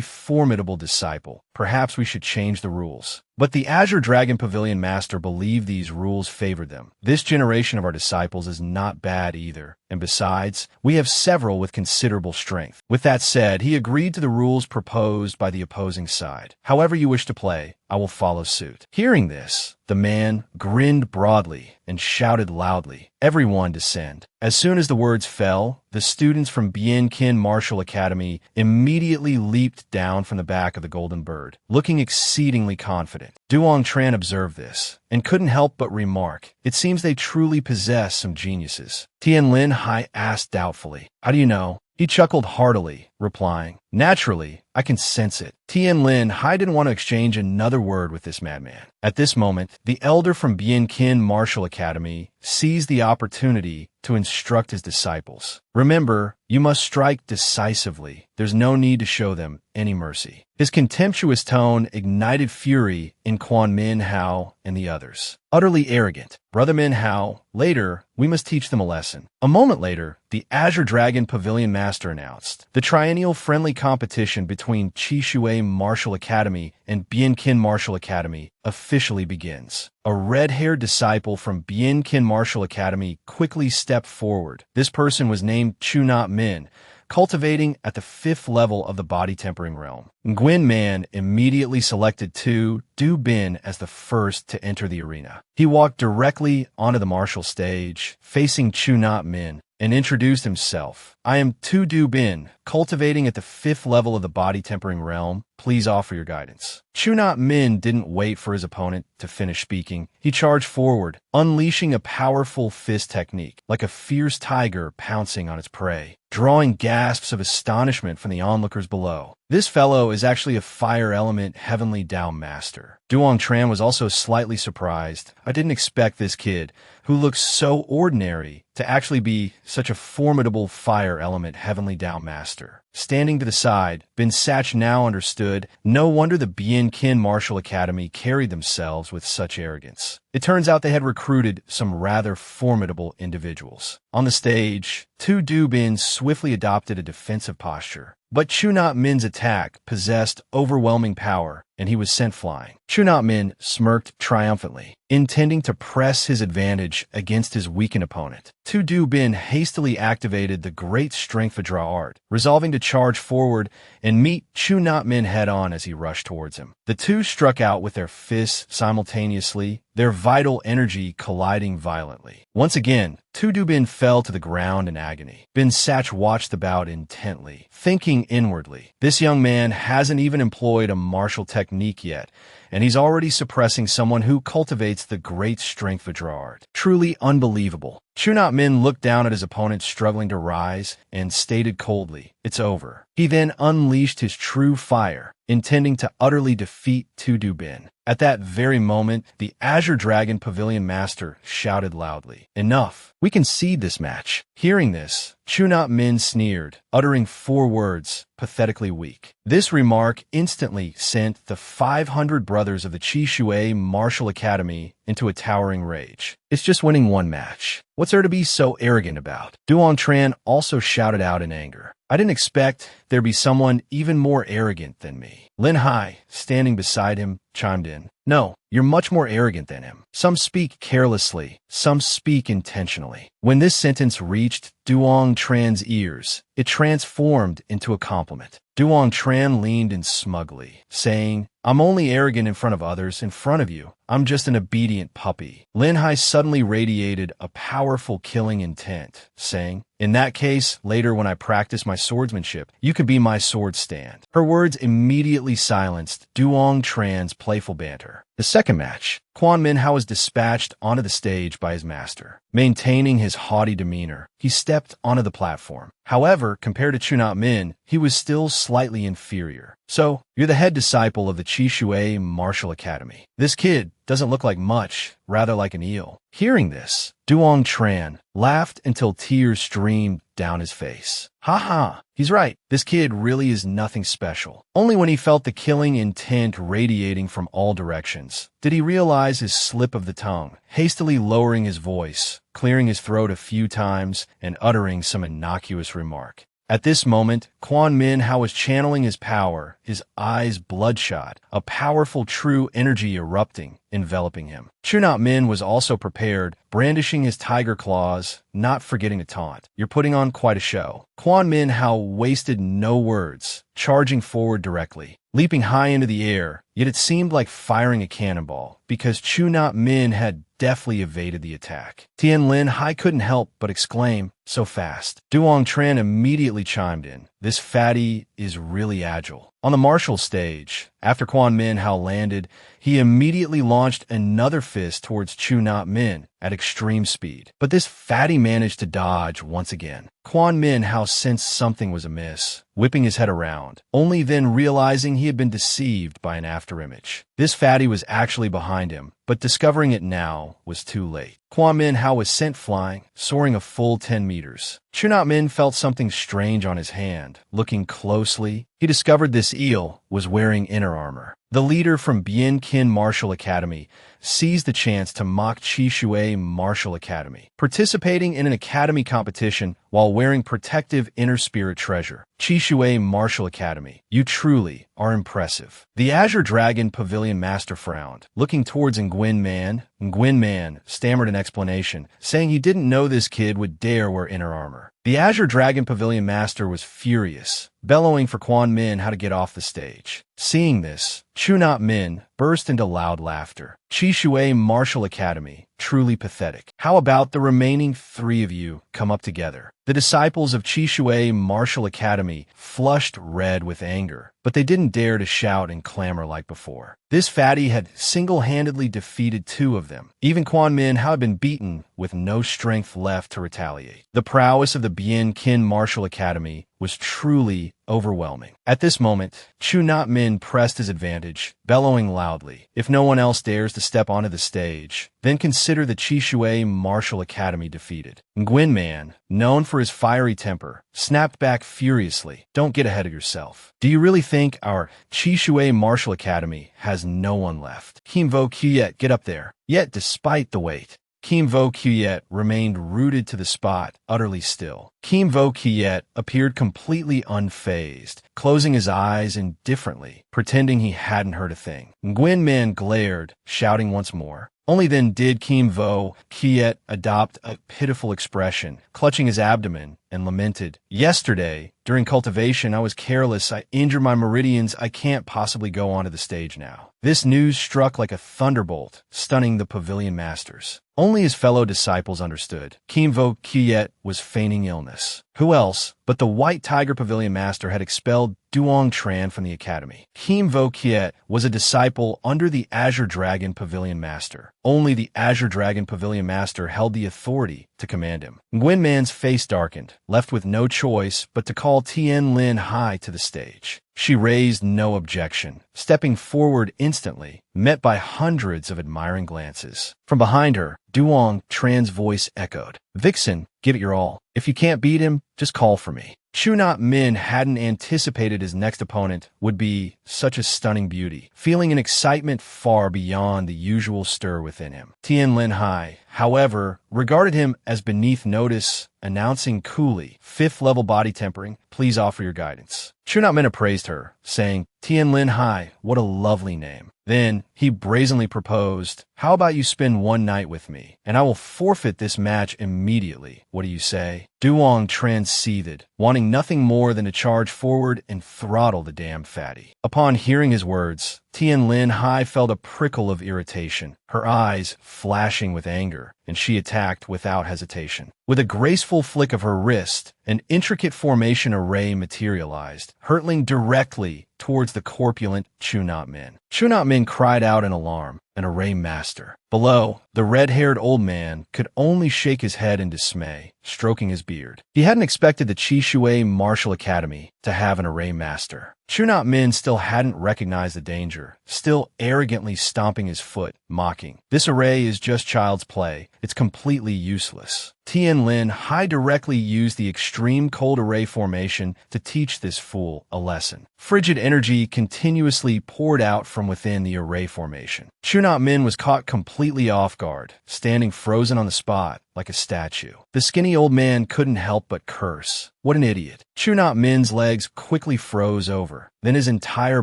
formidable disciple. Perhaps we should change the rules." But the Azure Dragon Pavilion Master believed these rules favored them. This generation of our disciples is not bad either, and besides, we have several with considerable strength. With that said, he agreed to the rules proposed by the opposing side. However you wish to play, I will follow suit. Hearing this, the man grinned broadly and shouted loudly, "Everyone descend." As soon as the words fell, the students from Bien Kin Martial Academy immediately leaped down from the back of the Golden Bird, looking exceedingly confident. Duong Tran observed this and couldn't help but remark, "It seems they truly possess some geniuses." Linhai asked doubtfully, "How do you know?" He chuckled heartily, replying, "Naturally, I can sense it." Linhai didn't want to exchange another word with this madman. At this moment, the elder from Bien Kin Martial Academy seized the opportunity to instruct his disciples. "Remember, you must strike decisively. There's no need to show them any mercy." His contemptuous tone ignited fury in Quan Min Hao and the others. "Utterly arrogant. Brother Min Hao, later, we must teach them a lesson." A moment later, the Azure Dragon Pavilion Master announced, "The triennial friendly competition between Chi Shui Martial Academy and Bien Kin Martial Academy officially begins." A red-haired disciple from Bien Kin Martial Academy quickly stepped forward. This person was named Chu Not Min, cultivating at the 5th level of the body tempering realm. Nguyen Man immediately selected Tu Du Bin as the first to enter the arena. He walked directly onto the martial stage, facing Chu Not Min, and introduced himself. "I am Tu Du Bin, cultivating at the 5th level of the body tempering realm. Please offer your guidance." Chu Not Min didn't wait for his opponent to finish speaking. He charged forward, unleashing a powerful fist technique, like a fierce tiger pouncing on its prey, drawing gasps of astonishment from the onlookers below. This fellow is actually a fire element heavenly Dao master. Duong Tran was also slightly surprised. "I didn't expect this kid, who looks so ordinary, to actually be such a formidable fire element heavenly Dao master." Standing to the side, Bin Sach now understood. No wonder the Bien Kin Martial Academy carried themselves with such arrogance. It turns out they had recruited some rather formidable individuals. On the stage, Tu Du Bin swiftly adopted a defensive posture. But Chu Not Min's attack possessed overwhelming power, and he was sent flying. Chu Not Min smirked triumphantly, intending to press his advantage against his weakened opponent. Tu Du Bin hastily activated the Great Strength Vajra art, resolving to charge forward and meet Chu Not Min head-on as he rushed towards him. The two struck out with their fists simultaneously, their vital energy colliding violently. Once again, Tu Du Bin fell to the ground in agony. Bin Sach watched the bout intently, thinking inwardly, "This young man hasn't even employed a martial technique yet, and he's already suppressing someone who cultivates the Great Strength Vajra art. Truly unbelievable." Chu Not Min looked down at his opponent struggling to rise and stated coldly, "It's over." He then unleashed his true fire, intending to utterly defeat Tu Du Bin. At that very moment, the Azure Dragon Pavilion Master shouted loudly, "Enough! We concede this match." Hearing this, Chu Not Min sneered, uttering 4 words, "Pathetically weak." This remark instantly sent the 500 brothers of the Chi Shui Martial Academy into a towering rage. "It's just winning one match. What's there to be so arrogant about?" Duong Tran also shouted out in anger, "I didn't expect there'd be someone even more arrogant than me." Linhai, standing beside him, chimed in, "No, you're much more arrogant than him. Some speak carelessly, some speak intentionally." When this sentence reached Duong Tran's ears, it transformed into a compliment. Duong Tran leaned in smugly, saying, "I'm only arrogant in front of others. In front of you, I'm just an obedient puppy. Linhai suddenly radiated a powerful killing intent, saying, in that case, later when I practice my swordsmanship, you could be my sword stand. Her words immediately silenced Duong Tran's playful banter. The second match, Manhwa was dispatched onto the stage by his master. Maintaining his haughty demeanor, he stepped onto the platform. However, compared to Chunat Min, he was still slightly inferior. So, you're the head disciple of the Chishui Martial Academy. This kid doesn't look like much, rather like an eel. Hearing this, Duong Tran laughed until tears streamed down his face. Ha, he's right. This kid really is nothing special. Only when he felt the killing intent radiating from all directions did he realize his slip of the tongue, hastily lowering his voice, clearing his throat a few times, and uttering some innocuous remark. At this moment, Manhwa was channeling his power, his eyes bloodshot, a powerful true energy erupting, enveloping him. Chunat Min was also prepared, brandishing his tiger claws, not forgetting to taunt. You're putting on quite a show. Manhwa wasted no words, charging forward directly, leaping high into the air, yet it seemed like firing a cannonball, because Chunat Min had deftly evaded the attack. Linhai couldn't help but exclaim, so fast. Duong Tran immediately chimed in. This fatty is really agile. On the martial stage, after Manhwa landed, he immediately launched another fist towards Chunat Min at extreme speed. But this fatty managed to dodge once again. Manhwa sensed something was amiss, whipping his head around, only then realizing he had been deceived by an afterimage. This fatty was actually behind him, but discovering it now was too late. Manhwa was sent flying, soaring a full 10 meters. Chunat Min felt something strange on his hand. Looking closely, he discovered this eel was wearing inner armor. The leader from Bien Kin Martial Academy seized the chance to mock Chishui Martial Academy, participating in an academy competition while wearing protective inner spirit treasure. Chishui Martial Academy, you truly are impressive. The Azure Dragon Pavilion Master frowned, looking towards Nguyen Man. Nguyen Man stammered an explanation, saying he didn't know this kid would dare wear inner armor. The Azure Dragon Pavilion Master was furious, bellowing for Manhwa to get off the stage. Seeing this, Chunat Min burst into loud laughter. Chishui Martial Academy, truly pathetic. How about the remaining three of you come up together? The disciples of Chishui Martial Academy flushed red with anger, but they didn't dare to shout and clamor like before. This fatty had single-handedly defeated two of them. Even Manhwa had been beaten with no strength left to retaliate. The prowess of the Bien Kin Martial Academy was truly overwhelming. At this moment, Chunat Min pressed his advantage, bellowing loudly. If no one else dares to step onto the stage, then consider the Chishui Martial Academy defeated. Nguyen Man, known for his fiery temper, snapped back furiously. Don't get ahead of yourself. Do you really think our Chishui Martial Academy has no one left? Kim Vo Kuyet, get up there. Yet, despite the weight, Kim Vo Kuyet remained rooted to the spot, utterly still. Kim Vo Kuyet appeared completely unfazed, closing his eyes indifferently, pretending he hadn't heard a thing. Nguyen Man glared, shouting once more. Only then did Kim Vo Kuyet adopt a pitiful expression, clutching his abdomen, and lamented, yesterday, during cultivation, I was careless. I injured my meridians. I can't possibly go onto the stage now. This news struck like a thunderbolt, stunning the pavilion masters. Only his fellow disciples understood. Kim Vo Kuyet was feigning illness. Who else but the White Tiger Pavilion Master had expelled Duong Tran from the academy? Kim Vo Kuyet was a disciple under the Azure Dragon Pavilion Master. Only the Azure Dragon Pavilion Master held the authority to command him. Nguyen Man's face darkened, left with no choice but to call Tien Linhai to the stage. She raised no objection, stepping forward instantly, met by hundreds of admiring glances. From behind her, Duong Tran's voice echoed. Vixen, give it your all. If you can't beat him, just call for me. Chunat Min hadn't anticipated his next opponent would be such a stunning beauty, feeling an excitement far beyond the usual stir within him. Tien Linhai, however, regarded him as beneath notice, announcing coolly, 5th level body tempering, please offer your guidance. Chunat Min appraised her, saying, Tien Linhai, what a lovely name. Then he brazenly proposed, how about you spend one night with me, and I will forfeit this match immediately. What do you say? Duong Tran seethed, wanting nothing more than to charge forward and throttle the damn fatty. Upon hearing his words, Tien Linhai felt a prickle of irritation, her eyes flashing with anger, and she attacked without hesitation. With a graceful flick of her wrist, an intricate formation array materialized, hurtling directly towards the corpulent Chu Not Min. Chu Not Min cried out in alarm, an array master. Below, the red-haired old man could only shake his head in dismay, stroking his beard. He hadn't expected the Chi Shui Martial Academy to have an array master. Chu Not Min still hadn't recognized the danger, still arrogantly stomping his foot, mocking. This array is just child's play. It's completely useless. Tien Linhai directly used the extreme cold array formation to teach this fool a lesson. Frigid energy continuously poured out from within the array formation. Chu Not Min was caught completely off guard, standing frozen on the spot like a statue. The skinny old man couldn't help but curse. What an idiot. Chu Not Min's legs quickly froze over, then his entire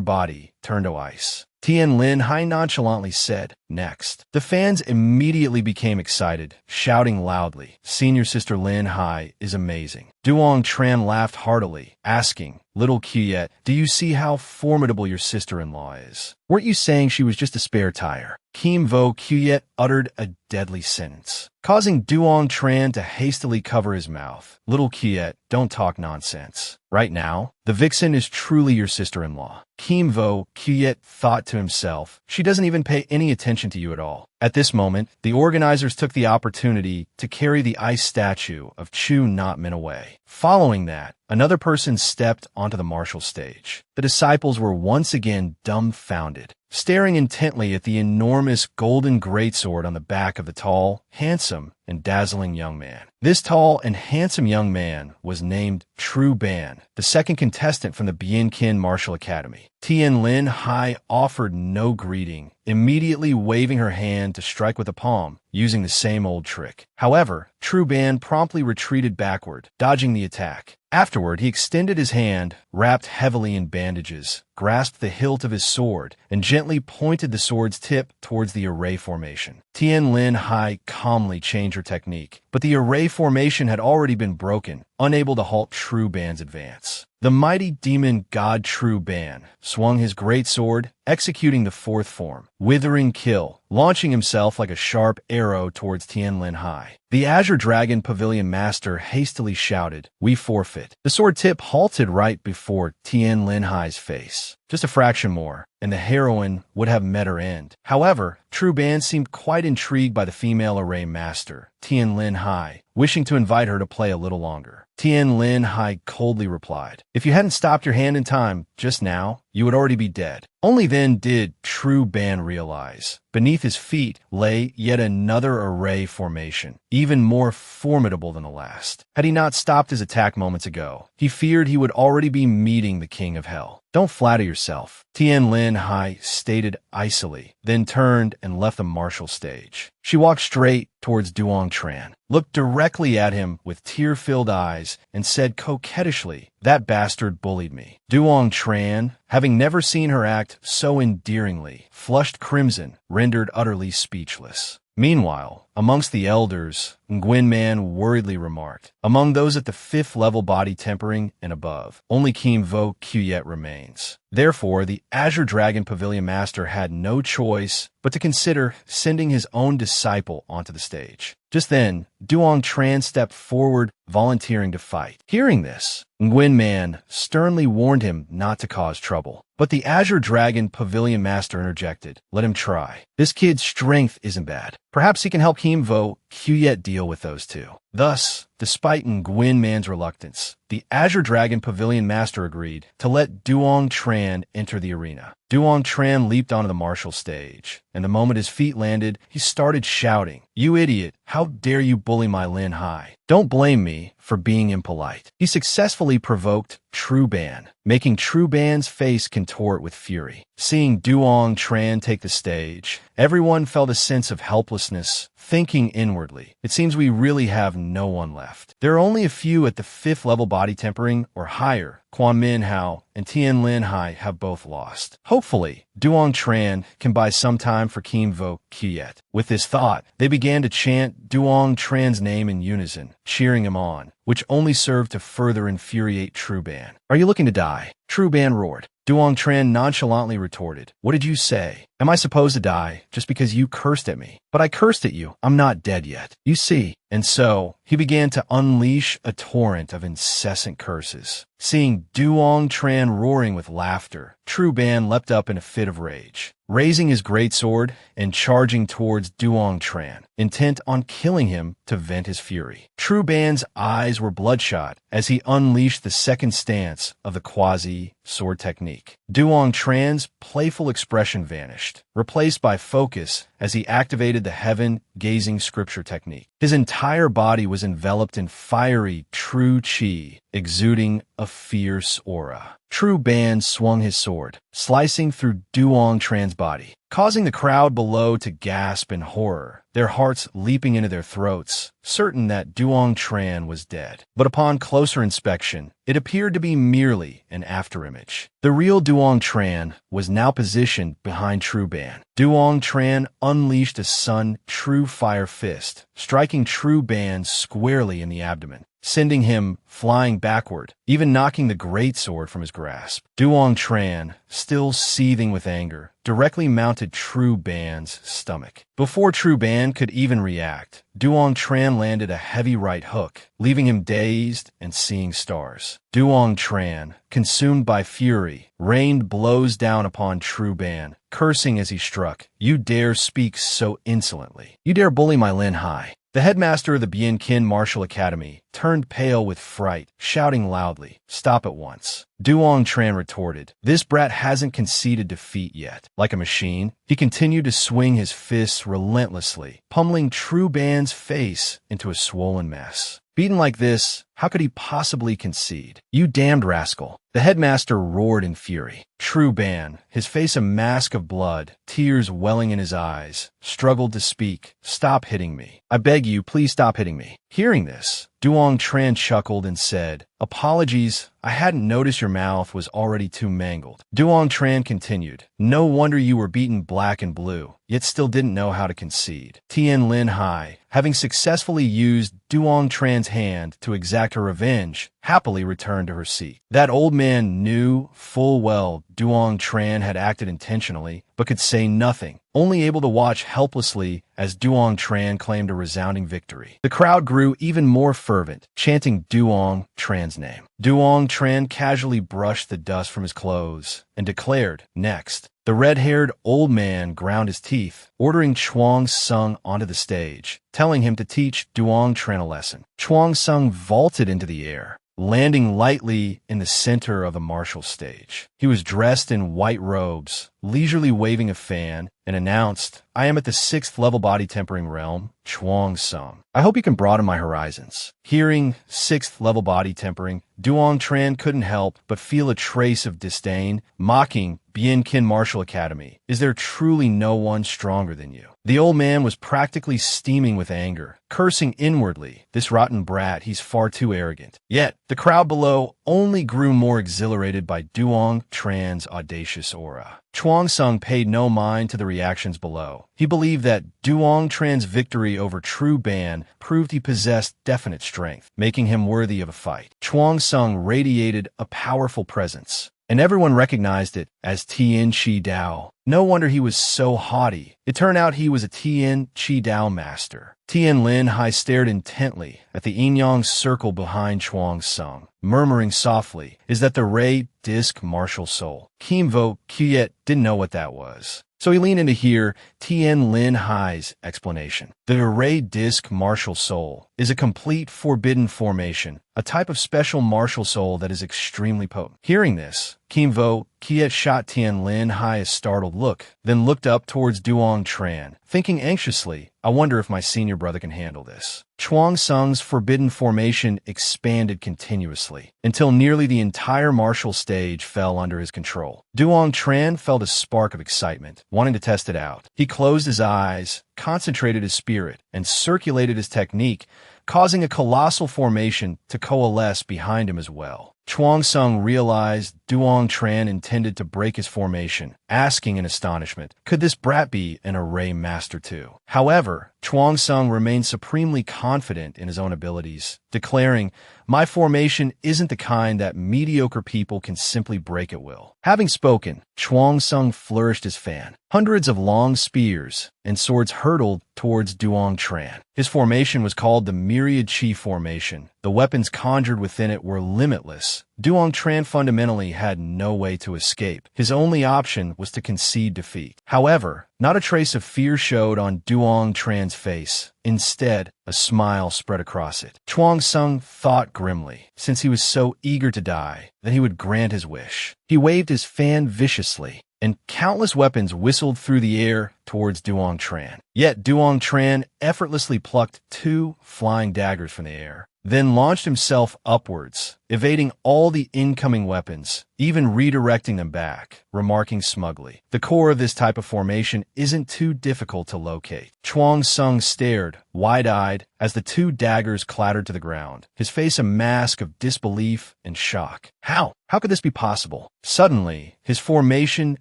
body turned to ice. Tien Linhai nonchalantly said, "Next." The fans immediately became excited, shouting loudly, "Senior Sister Linhai is amazing." Duong Tran laughed heartily, asking, "Little Qiet, do you see how formidable your sister-in-law is? Weren't you saying she was just a spare tire?" Kim Vo Qiet uttered a deadly sentence, causing Duong Tran to hastily cover his mouth. "Little Qiet, don't talk nonsense. Right now, the vixen is truly your sister-in-law." Kim Vo Qiet thought to himself, "She doesn't even pay any attention to you at all." At this moment, the organizers took the opportunity to carry the ice statue of Chu Not Min away. Following that, another person stepped onto the martial stage. The disciples were once again dumbfounded, staring intently at the enormous golden greatsword on the back of the tall, handsome, and dazzling young man. This tall and handsome young man was named Tru Ban, the second contestant from the Bien Kin Martial Academy. Tien Linhai offered no greeting, immediately waving her hand to strike with a palm, using the same old trick. However, Tru Ban promptly retreated backward, dodging the attack. Afterward, he extended his hand, wrapped heavily in bandages, grasped the hilt of his sword, and gently pointed the sword's tip towards the array formation. Tien Linhai calmly changed her technique, but the array formation had already been broken, unable to halt Tru Ban's advance. The mighty demon god Tru Ban swung his great sword, executing the fourth form, Withering Kill, launching himself like a sharp arrow towards Tien Linhai. The Azure Dragon Pavilion Master hastily shouted, "We forfeit." The sword tip halted right before Tien Linhai's face. Just a fraction more, and the heroine would have met her end. However, Tru Ban seemed quite intrigued by the female array master, Tien Linhai, wishing to invite her to play a little longer. Tien Linhai coldly replied, "If you hadn't stopped your hand in time just now, you would already be dead." Only then did Tru Ban realize, beneath his feet lay yet another array formation, even more formidable than the last. Had he not stopped his attack moments ago, he feared he would already be meeting the King of Hell. "Don't flatter yourself," Tien Linhai stated icily, then turned and left the martial stage. She walked straight towards Duong Tran, looked directly at him with tear-filled eyes, and said coquettishly, "That bastard bullied me." Duong Tran, having never seen her act so endearingly, flushed crimson, rendered utterly speechless. Meanwhile, amongst the elders, Nguyen Man worriedly remarked, "Among those at the 5th level body tempering and above, only Kim Vo Qiet remains." Therefore, the Azure Dragon Pavilion Master had no choice but to consider sending his own disciple onto the stage. Just then, Duong Tran stepped forward, volunteering to fight. Hearing this, Nguyen Man sternly warned him not to cause trouble. But the Azure Dragon Pavilion Master interjected, "Let him try. This kid's strength isn't bad. Perhaps he can help Kim Vo Qiet deal with those two." Thus, despite Nguyen Man's reluctance, the Azure Dragon Pavilion Master agreed to let Duong Tran enter the arena. Duong Tran leaped onto the martial stage, and the moment his feet landed, he started shouting, "You idiot! How dare you bully my Linhai? Don't blame me for being impolite." He successfully provoked Tru Ban, making Tru Ban's face contort with fury. Seeing Duong Tran take the stage, everyone felt a sense of helplessness, thinking inwardly, "It seems we really have no one left." There are only a few at the 5th level body tempering or higher. Quan Min Hao and Tien Linhai have both lost. Hopefully, Duong Tran can buy some time for Kim Vo Qiet. With this thought, they began to chant Duong Tran's name in unison, cheering him on, which only served to further infuriate Tru Ban. "Are you looking to die?" Tru Ban roared. Duong Tran nonchalantly retorted. What did you say? Am I supposed to die just because you cursed at me? But I cursed at you. I'm not dead yet. You see. And so, he began to unleash a torrent of incessant curses. Seeing Duong Tran roaring with laughter, True Ban leapt up in a fit of rage, raising his greatsword and charging towards Duong Tran, intent on killing him to vent his fury. True Ban's eyes were bloodshot as he unleashed the second stance of the quasi-sword technique. Duong Tran's playful expression vanished, replaced by focus as he activated the heaven-gazing scripture technique. His entire body was enveloped in fiery true chi, exuding a fierce aura. True Ban swung his sword, slicing through Duong Tran's body, causing the crowd below to gasp in horror, their hearts leaping into their throats, certain that Duong Tran was dead. But upon closer inspection, it appeared to be merely an afterimage. The real Duong Tran was now positioned behind True Ban. Duong Tran unleashed a Sun True Fire Fist, striking True Ban squarely in the abdomen, sending him flying backward, even knocking the greatsword from his grasp. Duong Tran, still seething with anger, directly mounted True Ban's stomach. Before True Ban could even react, Duong Tran landed a heavy right hook, leaving him dazed and seeing stars. Duong Tran, consumed by fury, rained blows down upon True Ban, cursing as he struck. You dare speak so insolently. You dare bully my Linhai. The headmaster of the Bien Kin Martial Academy turned pale with fright, shouting loudly, Stop at once. Duong Tran retorted, This brat hasn't conceded defeat yet. Like a machine, he continued to swing his fists relentlessly, pummeling True Ban's face into a swollen mess. Beaten like this, how could he possibly concede? You damned rascal. The headmaster roared in fury. True Ban, his face a mask of blood, tears welling in his eyes, struggled to speak. Stop hitting me. I beg you, please stop hitting me. Hearing this, Duong Tran chuckled and said, Apologies, I hadn't noticed your mouth was already too mangled. Duong Tran continued, No wonder you were beaten black and blue, yet still didn't know how to concede. Tian Linhai, having successfully used Duong Tran's hand to exact her revenge, happily returned to her seat. That old man knew full well Duong Tran had acted intentionally, but could say nothing, only able to watch helplessly as Duong Tran claimed a resounding victory. The crowd grew even more fervent, chanting Duong Tran's name. Duong Tran casually brushed the dust from his clothes and declared, Next. The red-haired old man ground his teeth, ordering Chuang Sung onto the stage, telling him to teach Duong Tran a lesson. Chuang Sung vaulted into the air, landing lightly in the center of the martial stage. He was dressed in white robes, leisurely waving a fan, and announced, I am at the 6th level body tempering realm, Chuang Sung. I hope you can broaden my horizons. Hearing 6th level body tempering, Duong Tran couldn't help but feel a trace of disdain, mocking Bien Kin Martial Academy. Is there truly no one stronger than you? The old man was practically steaming with anger, cursing inwardly, This rotten brat, he's far too arrogant. Yet, the crowd below only grew more exhilarated by Duong Tran's audacious aura. Chuang Sung paid no mind to the reactions below. He believed that Duong Tran's victory over True Ban proved he possessed definite strength, making him worthy of a fight. Chuang Sung radiated a powerful presence, and everyone recognized it as Tien Chi Dao. No wonder he was so haughty. It turned out he was a Tien Chi Dao master. Tien Linhai stared intently at the yin-yang circle behind Chuang Sung, murmuring softly, Is that the Ray Disc Martial Soul? Kim Vo Kiet didn't know what that was, so he leaned in to hear Tien Linhai's explanation. The Array Disc Martial Soul is a complete forbidden formation, a type of special martial soul that is extremely potent. Hearing this, Kim Vo Kiet shot Tien Linhai a startled look, then looked up towards Duong Tran, thinking anxiously, I wonder if my senior brother can handle this. Chuang Sung's forbidden formation expanded continuously, until nearly the entire martial stage fell under his control. Duong Tran felt a spark of excitement, wanting to test it out. He closed his eyes, concentrated his spirit, and circulated his technique, causing a colossal formation to coalesce behind him as well. Chuang Sung realized Duong Tran intended to break his formation, asking in astonishment, could this brat be an array master too? However, Chuang Sung remained supremely confident in his own abilities, declaring, my formation isn't the kind that mediocre people can simply break at will. Having spoken, Chuang Sung flourished his fan. Hundreds of long spears and swords hurtled towards Duong Tran. His formation was called the Myriad Chi Formation. The weapons conjured within it were limitless. Duong Tran fundamentally had no way to escape. His only option was to concede defeat. However, not a trace of fear showed on Duong Tran's face. Instead, a smile spread across it. Chuang Sung thought grimly, since he was so eager to die, that he would grant his wish. He waved his fan viciously, and countless weapons whistled through the air towards Duong Tran. Yet Duong Tran effortlessly plucked 2 flying daggers from the air, then launched himself upwards, evading all the incoming weapons, even redirecting them back, remarking smugly, the core of this type of formation isn't too difficult to locate. Chuang Sung stared, wide-eyed, as the 2 daggers clattered to the ground, his face a mask of disbelief and shock. How? How could this be possible? Suddenly, his formation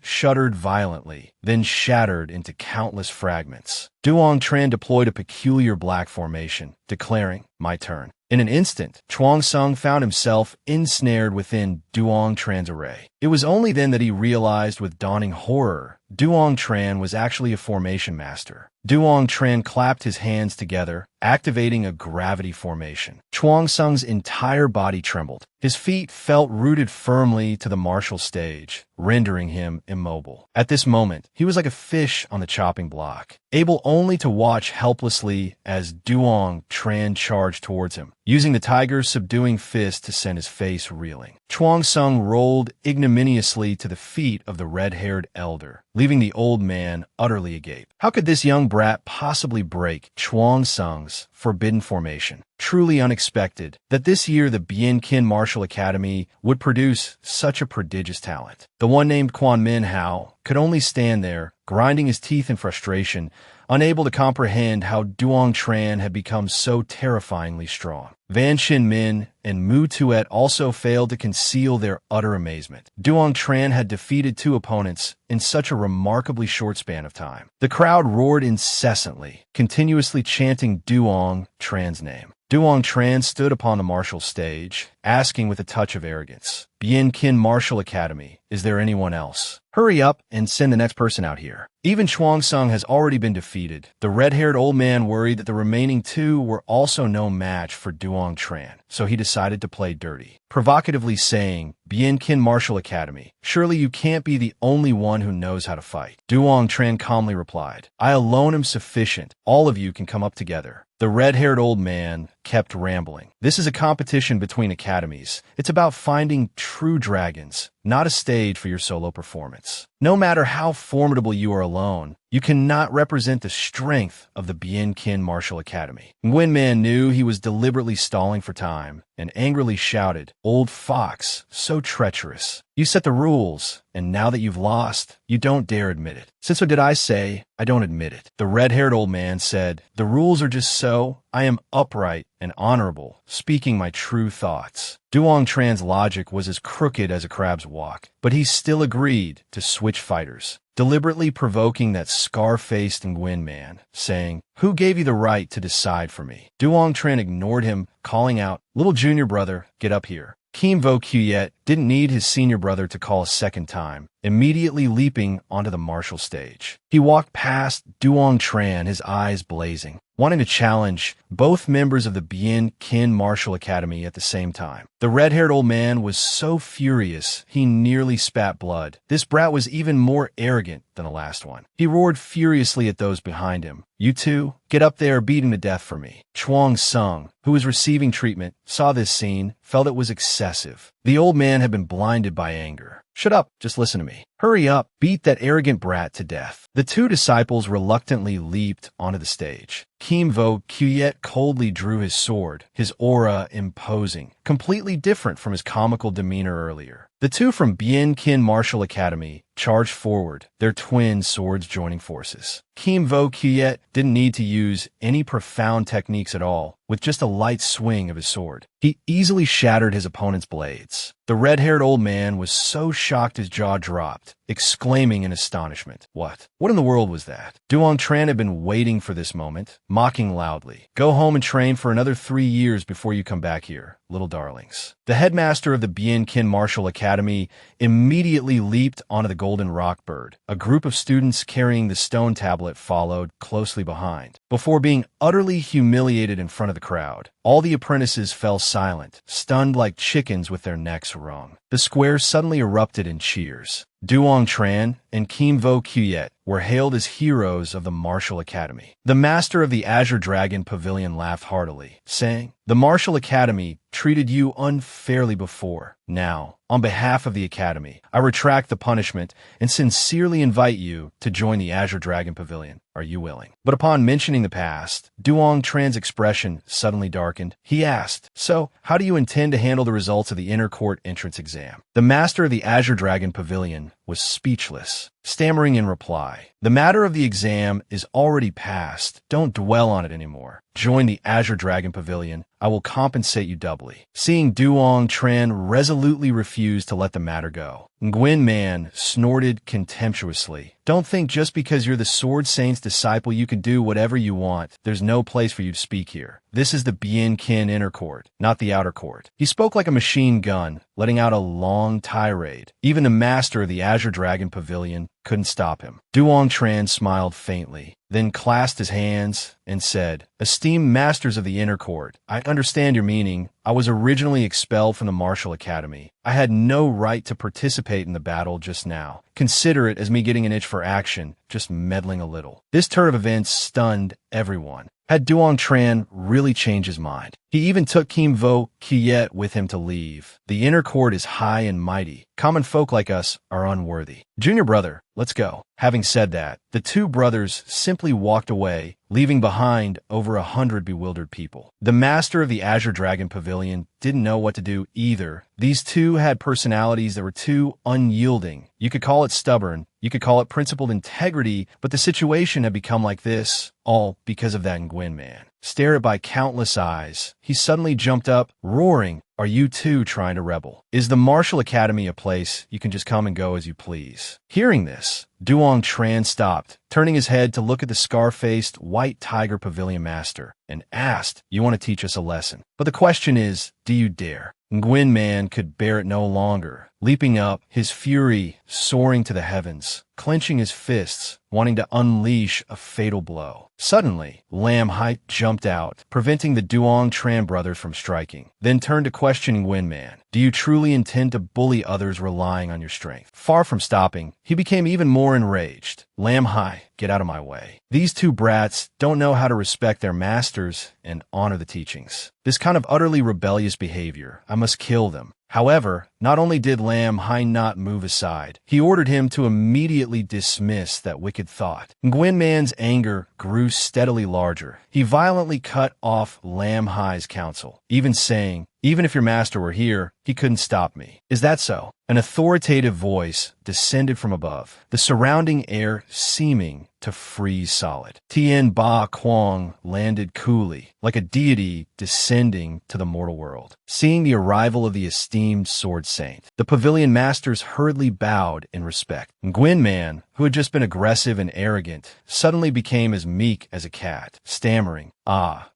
shuddered violently, then shattered into countless fragments. Duong Tran deployed a peculiar black formation, declaring, my turn. In an instant, Chuang Sung found himself ensnared within Duong Tran's array. It was only then that he realized with dawning horror, Duong Tran was actually a formation master. Duong Tran clapped his hands together, activating a gravity formation. Chuang Sung's entire body trembled. His feet felt rooted firmly to the martial stage, rendering him immobile. At this moment, he was like a fish on the chopping block, able only to watch helplessly as Duong Tran charged towards him, using the tiger's subduing fist to send his face reeling. Chuang Sung rolled ignominiously to the feet of the red-haired elder, leaving the old man utterly agape. How could this young brat possibly break Chuang Sung's forbidden formation? Truly unexpected that this year the Bien Kin Martial Academy would produce such a prodigious talent. The one named Quan Min Hao could only stand there, grinding his teeth in frustration, unable to comprehend how Duong Tran had become so terrifyingly strong. Van Shin Min and Mu Tuet also failed to conceal their utter amazement. Duong Tran had defeated 2 opponents in such a remarkably short span of time. The crowd roared incessantly, continuously chanting Duong Tran's name. Duong Tran stood upon the martial stage, asking with a touch of arrogance, Bien Kin Martial Academy, is there anyone else? Hurry up and send the next person out here. Even Chuang Sung has already been defeated. The red-haired old man worried that the remaining 2 were also no match for Duong Tran, so he decided to play dirty, provocatively saying, Bien Kin Martial Academy, surely you can't be the only one who knows how to fight. Duong Tran calmly replied, I alone am sufficient. All of you can come up together. The red-haired old man kept rambling. This is a competition between academies. It's about finding true dragons, not a stage for your solo performance. No matter how formidable you are alone, you cannot represent the strength of the Bien Kin Martial Academy. Nguyen Man knew he was deliberately stalling for time and angrily shouted, Old fox, so treacherous. You set the rules, and now that you've lost, you don't dare admit it. Since what did I say? I don't admit it. The red-haired old man said, the rules are just so. I am upright and honorable, speaking my true thoughts. Duong Tran's logic was as crooked as a crab's walk, but he still agreed to switch fighters, deliberately provoking that scar-faced Nguyen man, saying, who gave you the right to decide for me? Duong Tran ignored him, calling out, little junior brother, get up here. Kim Vo Kuyet didn't need his senior brother to call a second time, immediately leaping onto the martial stage. He walked past Duong Tran, his eyes blazing, wanting to challenge both members of the Bien Kin Martial Academy at the same time. The red-haired old man was so furious he nearly spat blood. This brat was even more arrogant than the last one. He roared furiously at those behind him. You two, get up there beating to death for me. Chuang Sung, who was receiving treatment, saw this scene, felt it was excessive. The old man had been blinded by anger. Shut up, just listen to me. Hurry up, beat that arrogant brat to death. The two disciples reluctantly leaped onto the stage. Kim Vo Kuyet coldly drew his sword, his aura imposing, completely different from his comical demeanor earlier. The two from Bien Kin Martial Academy charged forward, their twin swords joining forces. Kim Vo Kuyet didn't need to use any profound techniques at all. With just a light swing of his sword, he easily shattered his opponent's blades. The red-haired old man was so shocked his jaw dropped, exclaiming in astonishment, What in the world was that? Duong Tran had been waiting for this moment, mocking loudly. Go home and train for another 3 years before you come back here, little darlings. The headmaster of the Bien Kin Martial Academy immediately leaped onto the golden rock bird. A group of students carrying the stone tablet followed closely behind. Before being utterly humiliated in front of the crowd, all the apprentices fell silent, stunned like chickens with their necks wrung. The square suddenly erupted in cheers. Duong Tran and Kim Vo Kuyet were hailed as heroes of the Martial Academy. The master of the Azure Dragon Pavilion laughed heartily, saying, The Martial Academy treated you unfairly before. Now, on behalf of the Academy, I retract the punishment and sincerely invite you to join the Azure Dragon Pavilion. Are you willing? But upon mentioning the past, Duong Tran's expression suddenly darkened. He asked, So, how do you intend to handle the results of the inner court entrance exam? The master of the Azure Dragon Pavilion was speechless, stammering in reply. The matter of the exam is already past. Don't dwell on it anymore. Join the Azure Dragon Pavilion. I will compensate you doubly. Seeing Duong Tran resolutely refuse to let the matter go, Nguyen Man snorted contemptuously. Don't think just because you're the Sword Saint's disciple you can do whatever you want. There's no place for you to speak here. This is the Bien Kin inner court, not the outer court. He spoke like a machine gun, letting out a long tirade. Even the master of the Azure Dragon Pavilion couldn't stop him. Duong Tran smiled faintly, then clasped his hands and said, Esteemed masters of the inner court, I understand your meaning. I was originally expelled from the Martial Academy. I had no right to participate in the battle just now. Consider it as me getting an itch for action, just meddling a little. This turn of events stunned everyone. Had Duong Tran really changed his mind? He even took Kim Vo Kuyet with him to leave. The inner court is high and mighty. Common folk like us are unworthy. Junior brother, let's go. Having said that, the two brothers simply walked away, leaving behind over 100 bewildered people. The master of the Azure Dragon Pavilion didn't know what to do either. These two had personalities that were too unyielding. You could call it stubborn, you could call it principled integrity, but the situation had become like this, all because of that Nguyen man. Stared by countless eyes, he suddenly jumped up, roaring, Are you too trying to rebel? Is the Martial Academy a place you can just come and go as you please? Hearing this, Duong Tran stopped, turning his head to look at the scar-faced White Tiger Pavilion master, and asked, You want to teach us a lesson? But the question is, do you dare? Nguyen Man could bear it no longer, leaping up, his fury soaring to the heavens, clenching his fists, wanting to unleash a fatal blow. Suddenly, Linhai jumped out, preventing the Duong Tran brothers from striking, then turned to question Nguyen Man. Do you truly intend to bully others relying on your strength? Far from stopping, he became even more enraged. Linhai, get out of my way. These two brats don't know how to respect their masters and honor the teachings. This kind of utterly rebellious behavior, I must kill them. However, not only did Linhai not move aside, he ordered him to immediately dismiss that wicked thought. Nguyen Man's anger grew steadily larger. He violently cut off Linhai's counsel, even saying, Even if your master were here, he couldn't stop me. Is that so? An authoritative voice descended from above, the surrounding air seeming to freeze solid. Tien Ba Quang landed coolly, like a deity descending to the mortal world. Seeing the arrival of the esteemed Sword Saint, the pavilion masters hurriedly bowed in respect. Nguyen Man, who had just been aggressive and arrogant, suddenly became as meek as a cat, stammering,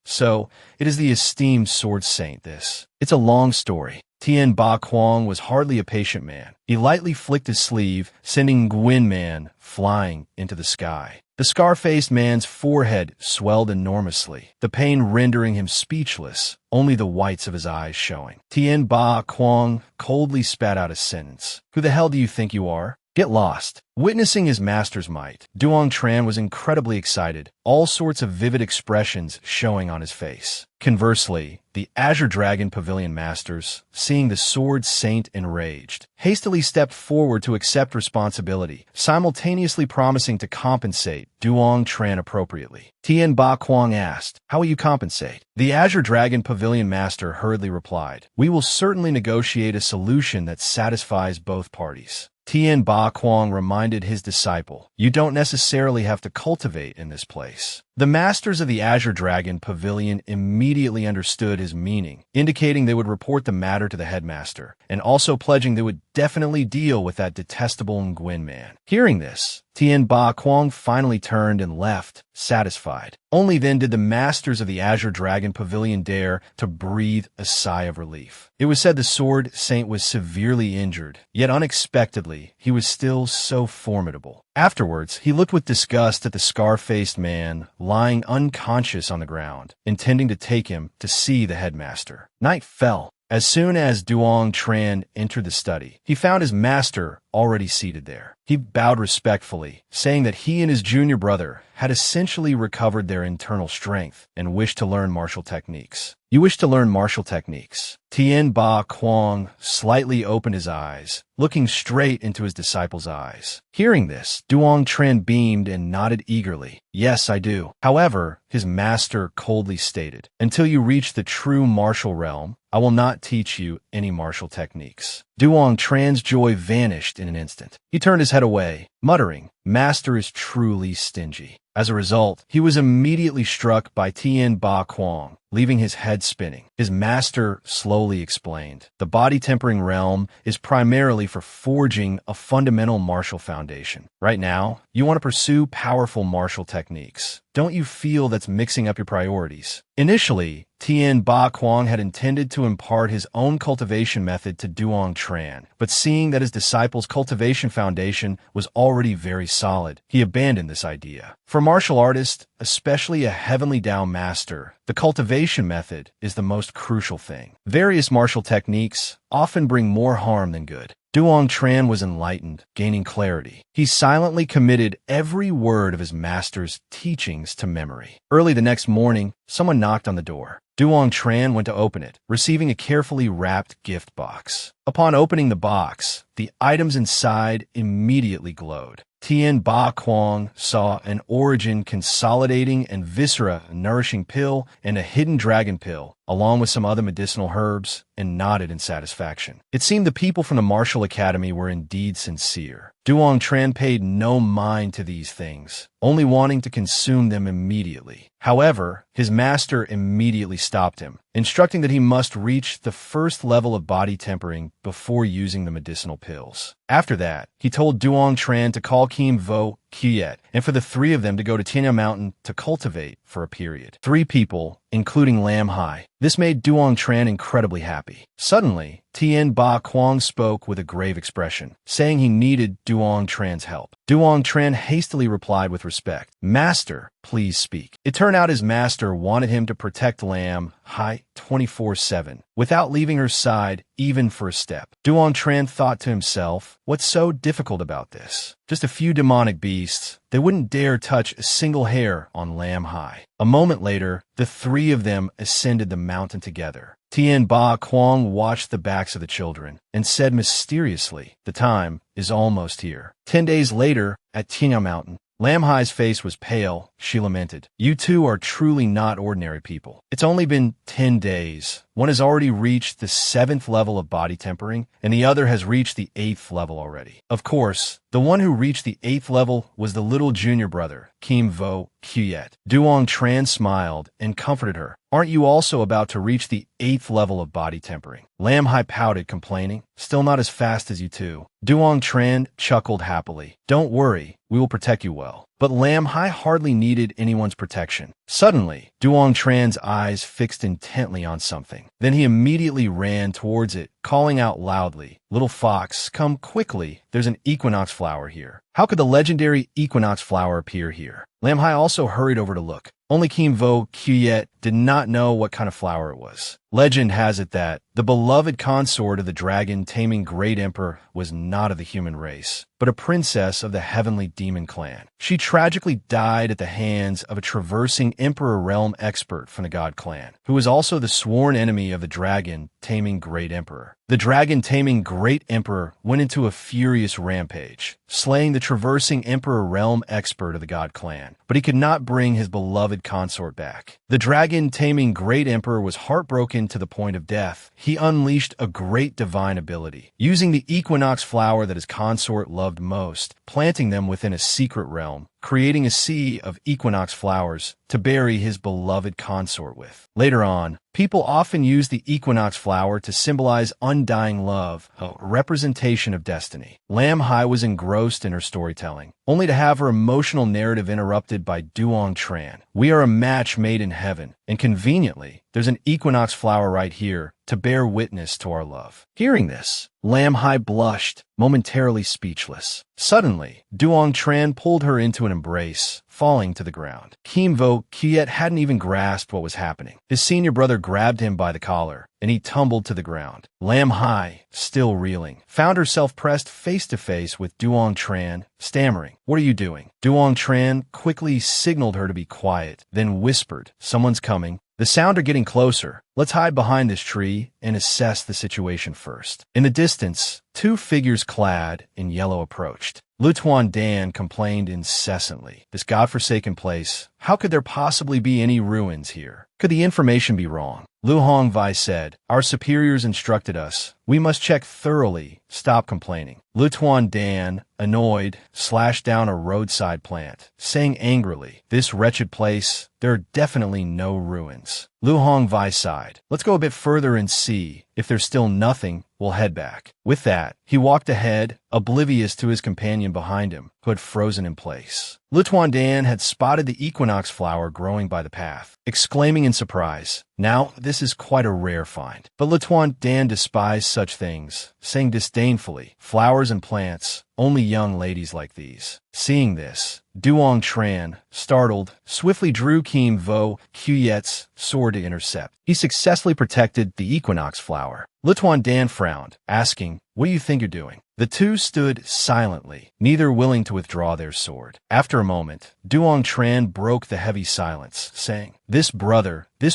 So, it is the esteemed Sword Saint, this. It's a long story. Tien Ba Quang was hardly a patient man. He lightly flicked his sleeve, sending Nguyen Man flying into the sky. The scar-faced man's forehead swelled enormously, the pain rendering him speechless, only the whites of his eyes showing. Tien Ba Quang coldly spat out a sentence. Who the hell do you think you are? Get lost. Witnessing his master's might, Duong Tran was incredibly excited, all sorts of vivid expressions showing on his face. Conversely, the Azure Dragon Pavilion Masters, seeing the Sword Saint enraged, hastily stepped forward to accept responsibility, simultaneously promising to compensate Duong Tran appropriately. Tien Ba Kuang asked, "How will you compensate?" The Azure Dragon Pavilion Master hurriedly replied, "We will certainly negotiate a solution that satisfies both parties." Tien Ba Kuang reminded his disciple, "You don't necessarily have to cultivate in this place." The masters of the Azure Dragon Pavilion immediately understood his meaning, indicating they would report the matter to the headmaster, and also pledging they would definitely deal with that detestable Nguyen man. Hearing this, Tien Ba Kuang finally turned and left, satisfied. Only then did the masters of the Azure Dragon Pavilion dare to breathe a sigh of relief. It was said the Sword Saint was severely injured, yet unexpectedly, he was still so formidable. Afterwards, he looked with disgust at the scar-faced man lying unconscious on the ground, intending to take him to see the headmaster. Night fell. As soon as Duong Tran entered the study, he found his master already seated there. He bowed respectfully, saying that he and his junior brother had essentially recovered their internal strength and wished to learn martial techniques. "You wish to learn martial techniques?" Tien Ba Kuang slightly opened his eyes, looking straight into his disciple's eyes. Hearing this, Duong Tran beamed and nodded eagerly. "Yes, I do." However, his master coldly stated, "Until you reach the true martial realm, I will not teach you any martial techniques." Duong Tran's joy vanished in an instant. He turned his head away, muttering, "Master is truly stingy." As a result, he was immediately struck by Tien Ba Kuang, leaving his head spinning. His master slowly explained, "The body tempering realm is primarily for forging a fundamental martial foundation. Right now, you want to pursue powerful martial techniques. Don't you feel that's mixing up your priorities?" Initially, Tien Ba Kuang had intended to impart his own cultivation method to Duong Tran, but seeing that his disciple's cultivation foundation was already very solid, he abandoned this idea. For martial artists, especially a Heavenly Dao master, the cultivation method is the most crucial thing. Various martial techniques often bring more harm than good. Duong Tran was enlightened, gaining clarity. He silently committed every word of his master's teachings to memory. Early the next morning, someone knocked on the door. Duong Tran went to open it, receiving a carefully wrapped gift box. Upon opening the box, the items inside immediately glowed. Tien Ba Kuang saw an Origin Consolidating and Viscera Nourishing Pill and a Hidden Dragon Pill, along with some other medicinal herbs, and nodded in satisfaction. It seemed the people from the Martial Academy were indeed sincere. Duong Tran paid no mind to these things, only wanting to consume them immediately. However, his master immediately stopped him, instructing that he must reach the first level of body tempering before using the medicinal pills. After that, he told Duong Tran to call Kim Vo Kiet, and for the three of them to go to Tien Nam Mountain to cultivate for a period. 3 people, including Linhai. This made Duong Tran incredibly happy. Suddenly, Tien Ba Kuang spoke with a grave expression, saying he needed Duong Tran's help. Duong Tran hastily replied with respect, "Master, please speak." It turned out his master wanted him to protect Linhai 24/7, without leaving her side even for a step. Duong Tran thought to himself, what's so difficult about this? Just a few demonic beasts. They wouldn't dare touch a single hair on Linhai. A moment later, the 3 of them ascended the mountain together. Tien Ba Kuang watched the backs of the children and said mysteriously, "The time is almost here." 10 days later, at Tien Nam Mountain, Linhai's face was pale. She lamented, "You two are truly not ordinary people. It's only been 10 days. One has already reached the 7th level of body tempering, and the other has reached the 8th level already." Of course, the one who reached the 8th level was the little junior brother, Kim Vo Kiet. Duong Tran smiled and comforted her. "Aren't you also about to reach the 8th level of body tempering?" Linhai pouted, complaining, "Still not as fast as you two." Duong Tran chuckled happily. "Don't worry, we will protect you well." But Linhai hardly needed anyone's protection. Suddenly, Duong Tran's eyes fixed intently on something. Then he immediately ran towards it, calling out loudly, "Little fox, come quickly. There's an equinox flower here." How could the legendary equinox flower appear here? Linhai also hurried over to look. Only Kim Vo Kuyet did not know what kind of flower it was. Legend has it that the beloved consort of the dragon-taming great emperor was not of the human race, but a princess of the heavenly demon clan. She tragically died at the hands of a traversing emperor realm expert from the god clan, who was also the sworn enemy of the dragon-taming great emperor. The dragon-taming great emperor went into a furious rampage, slaying the traversing emperor realm expert of the god clan, but he could not bring his beloved consort back. The dragon-taming great emperor was heartbroken to the point of death. He unleashed a great divine ability, using the equinox flower that his consort loved most, planting them within a secret realm, creating a sea of equinox flowers to bury his beloved consort with. Later on, people often use the equinox flower to symbolize undying love, a representation of destiny. Linhai was engrossed in her storytelling, only to have her emotional narrative interrupted by Duong Tran. We are a match made in heaven, and conveniently, there's an equinox flower right here to bear witness to our love. Hearing this, Linhai blushed, momentarily speechless. Suddenly, Duong Tran pulled her into an embrace, falling to the ground. Kim Vo Kuyet hadn't even grasped what was happening. His senior brother grabbed him by the collar, and he tumbled to the ground. Linhai, still reeling, found herself pressed face-to-face with Duong Tran, stammering, "What are you doing?" Duong Tran quickly signaled her to be quiet, then whispered, "Someone's coming. The sound are getting closer. Let's hide behind this tree and assess the situation first." In the distance, two figures clad in yellow approached. Luong Dan complained incessantly. "This godforsaken place, how could there possibly be any ruins here? Could the information be wrong?" Luong Vai said, "Our superiors instructed us. We must check thoroughly. Stop complaining." Luong Dan, annoyed, slashed down a roadside plant, saying angrily, "This wretched place, there are definitely no ruins." Luong Vai sighed. "Let's go a bit further and see. If there's still nothing, we'll head back." With that, he walked ahead, oblivious to his companion behind him, who had frozen in place. Luong Dan had spotted the equinox flower growing by the path, exclaiming in surprise, "Now, this is quite a rare find." But Luong Dan despised such things, saying disdainfully, "Flowers and plants, only young ladies like these." Seeing this, Duong Tran, startled, swiftly drew Kim Vo Kuyet's sword to intercept. He successfully protected the equinox flower. Luong Dan frowned, asking, "What do you think you're doing?" The two stood silently, neither willing to withdraw their sword. After a moment, Duong Tran broke the heavy silence, saying, "This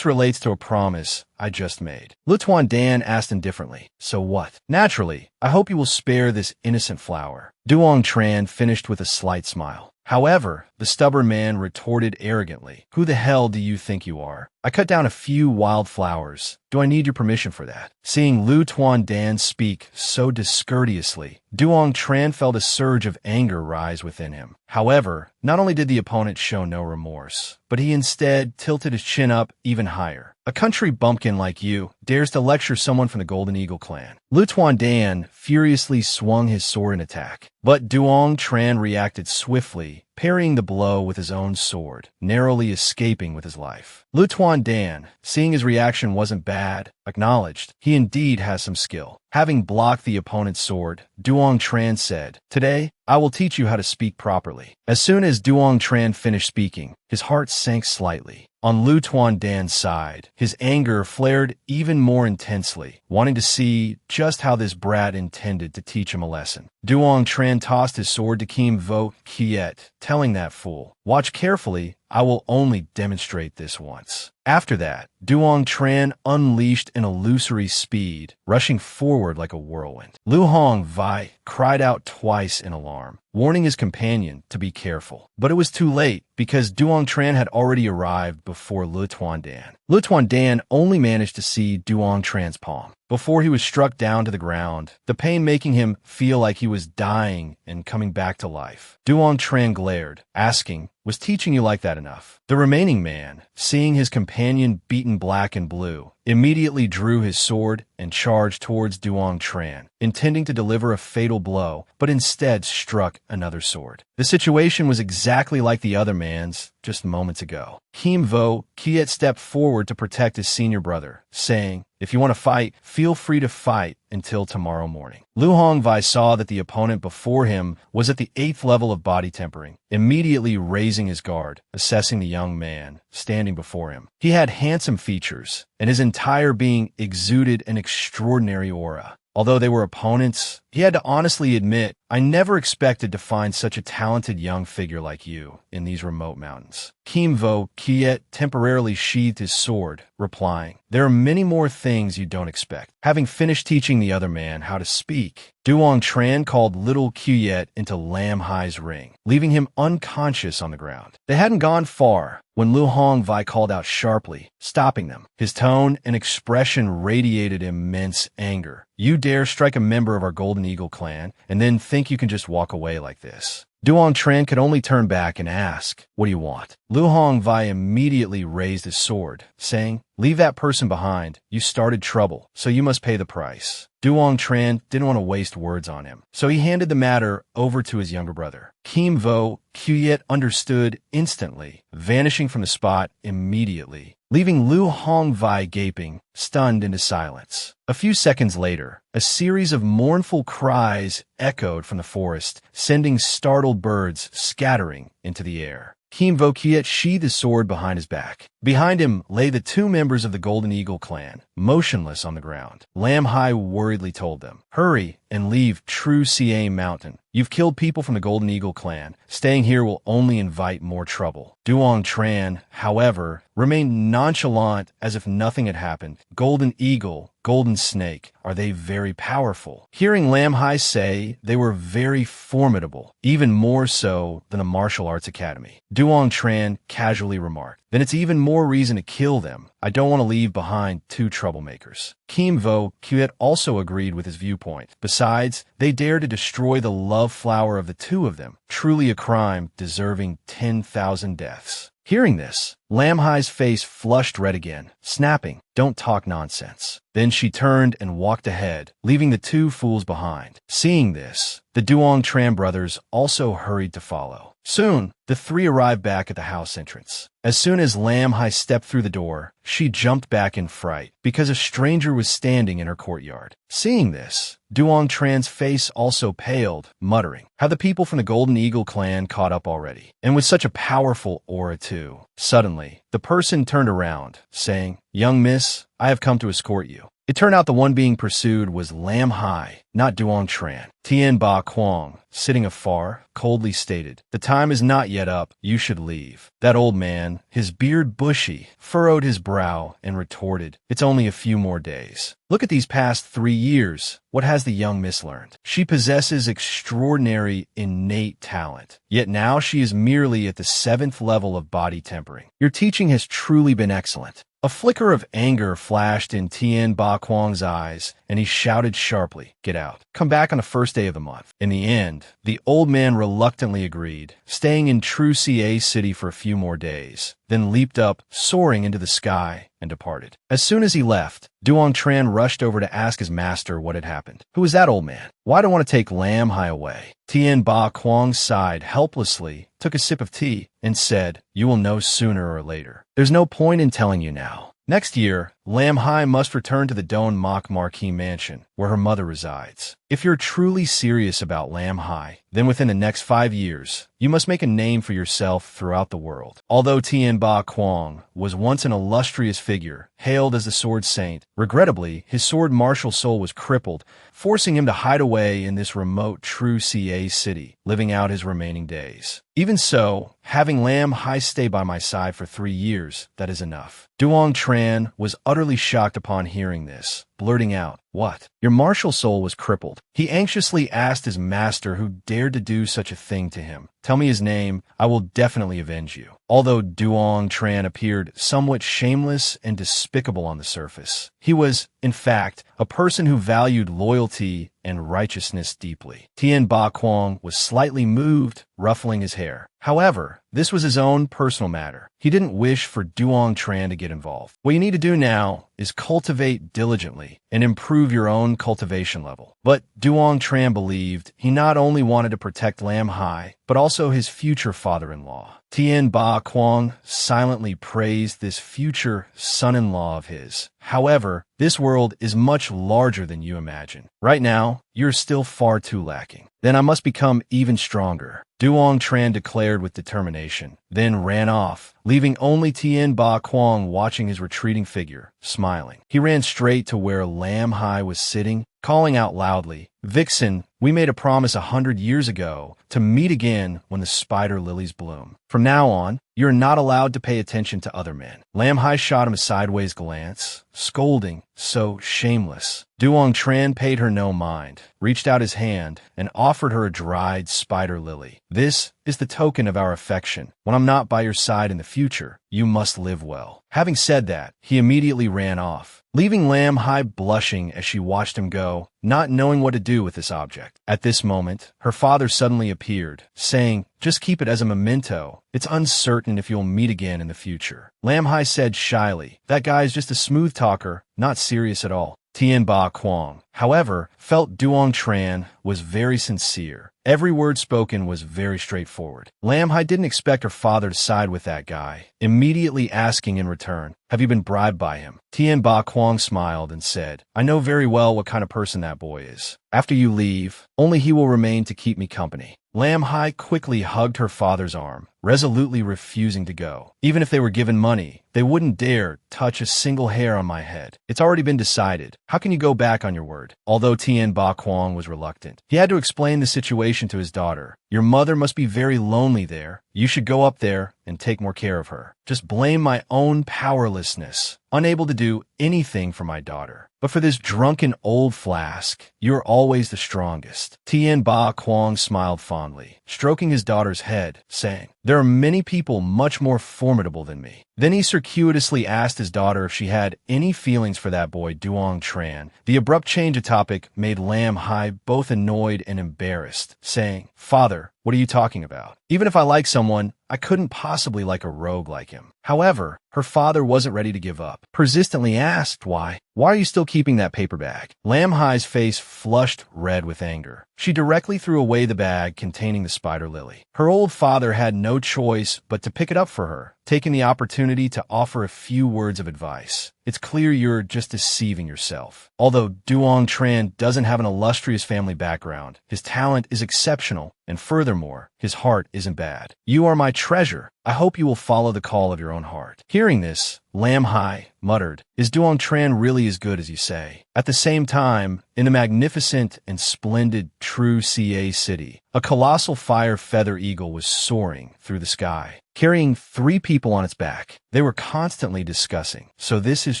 relates to a promise I just made." Luong Dan asked indifferently, "So what?" "Naturally, I hope you will spare this innocent flower." Duong Tran finished with a slight smile. However, the stubborn man retorted arrogantly, "Who the hell do you think you are? I cut down a few wild flowers. Do I need your permission for that?" Seeing Luong Dan speak so discourteously, Duong Tran felt a surge of anger rise within him. However, not only did the opponent show no remorse, but he instead tilted his chin up even higher. "A country bumpkin like you dares to lecture someone from the Golden Eagle clan." Luong Dan furiously swung his sword in attack, but Duong Tran reacted swiftly, parrying the blow with his own sword, narrowly escaping with his life. Luong Dan, seeing his reaction wasn't bad, acknowledged he indeed has some skill. Having blocked the opponent's sword, Duong Tran said, "Today, I will teach you how to speak properly." As soon as Duong Tran finished speaking, his heart sank slightly. On Luong Dan's side, his anger flared even more intensely, wanting to see just how this brat intended to teach him a lesson. Duong Tran tossed his sword to Kim Vo Kuyet, telling that fool, "Watch carefully, I will only demonstrate this once." After that, Duong Tran unleashed an illusory speed, rushing forward like a whirlwind. Luong Vai cried out twice in alarm, warning his companion to be careful. But it was too late, because Duong Tran had already arrived before Luong Dan. Luong Dan only managed to see Duong Tran's palm before he was struck down to the ground, the pain making him feel like he was dying and coming back to life. Duong Tran glared, asking, "Was teaching you like that enough?" The remaining man, seeing his companion beaten black and blue, immediately drew his sword and charged towards Duong Tran, intending to deliver a fatal blow, but instead struck another sword. The situation was exactly like the other man's just moments ago. Kim Vo Kuyet stepped forward to protect his senior brother, saying, "If you want to fight, feel free to fight, until tomorrow morning. Luong Vai saw that the opponent before him was at the 8th level of body tempering, immediately raising his guard, assessing the young man standing before him. He had handsome features, and his entire being exuded an extraordinary aura. Although they were opponents, he had to honestly admit, I never expected to find such a talented young figure like you in these remote mountains. Kim Vo Kiet temporarily sheathed his sword, replying, there are many more things you don't expect. Having finished teaching the other man how to speak, Duong Tran called little Kiet into Linhai's ring, leaving him unconscious on the ground. They hadn't gone far when Luong Vai called out sharply, stopping them. His tone and expression radiated immense anger. You dare strike a member of our Golden Eagle clan and then think you can just walk away like this? Duong Tran could only turn back and ask, what do you want? Luong Vai immediately raised his sword, saying, leave that person behind. You started trouble, so you must pay the price. Duong Tran didn't want to waste words on him, so he handed the matter over to his younger brother. Kim Vo Kiet understood instantly, vanishing from the spot immediately, leaving Luong Vai gaping, stunned into silence. A few seconds later, a series of mournful cries echoed from the forest, sending startled birds scattering into the air. Kim Vo Kiet sheathed his sword behind his back. Behind him lay the 2 members of the Golden Eagle clan, motionless on the ground. Linhai worriedly told them, hurry and leave True Ca Mountain. You've killed people from the Golden Eagle clan. Staying here will only invite more trouble. Duong Tran, however, remained nonchalant as if nothing had happened. Golden Eagle, Golden Snake, are they very powerful? Hearing Linhai say they were very formidable, even more so than a martial arts academy, Duong Tran casually remarked, then it's even more reason to kill them. I don't want to leave behind 2 troublemakers. Kim Vo Kiet also agreed with his viewpoint. Besides, they dare to destroy the love flower of the 2 of them, truly a crime deserving 10,000 deaths. Hearing this, Linhai's face flushed red again, snapping, don't talk nonsense. Then she turned and walked ahead, leaving the 2 fools behind. Seeing this, the Duong Tran brothers also hurried to follow. Soon, the 3 arrived back at the house entrance. As soon as Linhai stepped through the door, she jumped back in fright because a stranger was standing in her courtyard. Seeing this, Duong Tran's face also paled, muttering, how the people from the Golden Eagle clan caught up already, and with such a powerful aura too. Suddenly, the person turned around, saying, young miss, I have come to escort you. It turned out the one being pursued was Linhai, not Duong Tran. Tien Ba Quang, sitting afar, coldly stated, the time is not yet up, you should leave. That old man, his beard bushy, furrowed his brow and retorted, it's only a few more days. Look at these past 3 years. What has the young miss learned? She possesses extraordinary innate talent, yet now she is merely at the 7th level of body tempering. Your teaching has truly been excellent. A flicker of anger flashed in Tien Ba Quang's eyes, and he shouted sharply, get out. Come back on the first day of the month. In the end, the old man reluctantly agreed, staying in True Ca City for a few more days, then leaped up, soaring into the sky, and departed. As soon as he left, Duong Tran rushed over to ask his master what had happened. Who is that old man? Why do I want to take Linhai away? Tien Ba Quang sighed helplessly, took a sip of tea, and said, you will know sooner or later. There's no point in telling you now. Next year, Linhai must return to the Don Mok Marquis mansion, where her mother resides. If you're truly serious about Linhai, then within the next 5 years, you must make a name for yourself throughout the world. Although Tien Ba Quang was once an illustrious figure, hailed as the Sword Saint, regrettably, his sword martial soul was crippled, forcing him to hide away in this remote True Ca city, living out his remaining days. Even so, having Linhai stay by my side for 3 years, that is enough. Duong Tran was utterly shocked upon hearing this, blurting out, what? Your martial soul was crippled. He anxiously asked his master who dared to do such a thing to him. Tell me his name, I will definitely avenge you. Although Duong Tran appeared somewhat shameless and despicable on the surface, he was, in fact, a person who valued loyalty and righteousness deeply. Tien Ba Quang was slightly moved, ruffling his hair. However, this was his own personal matter. He didn't wish for Duong Tran to get involved. What you need to do now is cultivate diligently and improve your own cultivation level. But Duong Tran believed he not only wanted to protect Linhai, but also his future father-in-law. Tien Ba Kwang silently praised this future son-in-law of his. However, this world is much larger than you imagine. Right now, you're still far too lacking. Then I must become even stronger, Duong Tran declared with determination, then ran off, leaving only Tien Ba Kwang watching his retreating figure, smiling. He ran straight to where Linhai was sitting, calling out loudly, "Vixen, we made a promise 100 years ago to meet again when the spider lilies bloom. From now on, you're not allowed to pay attention to other men." Linhai shot him a sideways glance, scolding, "So shameless." Duong Tran paid her no mind, reached out his hand, and offered her a dried spider lily. "This is the token of our affection. When I'm not by your side in the future, you must live well." Having said that, he immediately ran off, leaving Linhai blushing as she watched him go, not knowing what to do with this object. At this moment, her father suddenly appeared, saying, "Just keep it as a memento. It's uncertain if you'll meet again in the future." Linhai said shyly, "That guy is just a smooth talker, not serious at all." Tien Ba Kwang, however, felt Duong Tran was very sincere. Every word spoken was very straightforward. Linhai didn't expect her father to side with that guy, immediately asking in return, "Have you been bribed by him?" Tien Ba Kwang smiled and said, "I know very well what kind of person that boy is. After you leave, only he will remain to keep me company." Linhai quickly hugged her father's arm, resolutely refusing to go. "Even if they were given money, they wouldn't dare touch a single hair on my head. It's already been decided. How can you go back on your word?" Although Tien Ba Kwang was reluctant, he had to explain the situation to his daughter. "Your mother must be very lonely there. You should go up there and take more care of her. Just blame my own powerlessness, unable to do anything for my daughter. But for this drunken old flask, you're always the strongest." Tien Ba Kwang smiled fondly, stroking his daughter's head, saying, "There are many people much more formidable than me." Then he circuitously asked his daughter if she had any feelings for that boy Duong Tran. The abrupt change of topic made Linhai both annoyed and embarrassed, saying, "Father, what are you talking about? Even if I like someone, I couldn't possibly like a rogue like him." However, her father wasn't ready to give up, persistently asked why. "Why are you still keeping that paper bag?" Linhai's face flushed red with anger. She directly threw away the bag containing the spider lily. Her old father had no choice but to pick it up for her, taking the opportunity to offer a few words of advice. "It's clear you're just deceiving yourself. Although Duong Tran doesn't have an illustrious family background, his talent is exceptional, and furthermore, his heart isn't bad. You are my treasure. I hope you will follow the call of your own heart." Hearing this, Linhai muttered, "Is Duong Tran really as good as you say?" At the same time, in the magnificent and splendid True Ca City, a colossal fire feather eagle was soaring through the sky, carrying 3 people on its back. They were constantly discussing, "So this is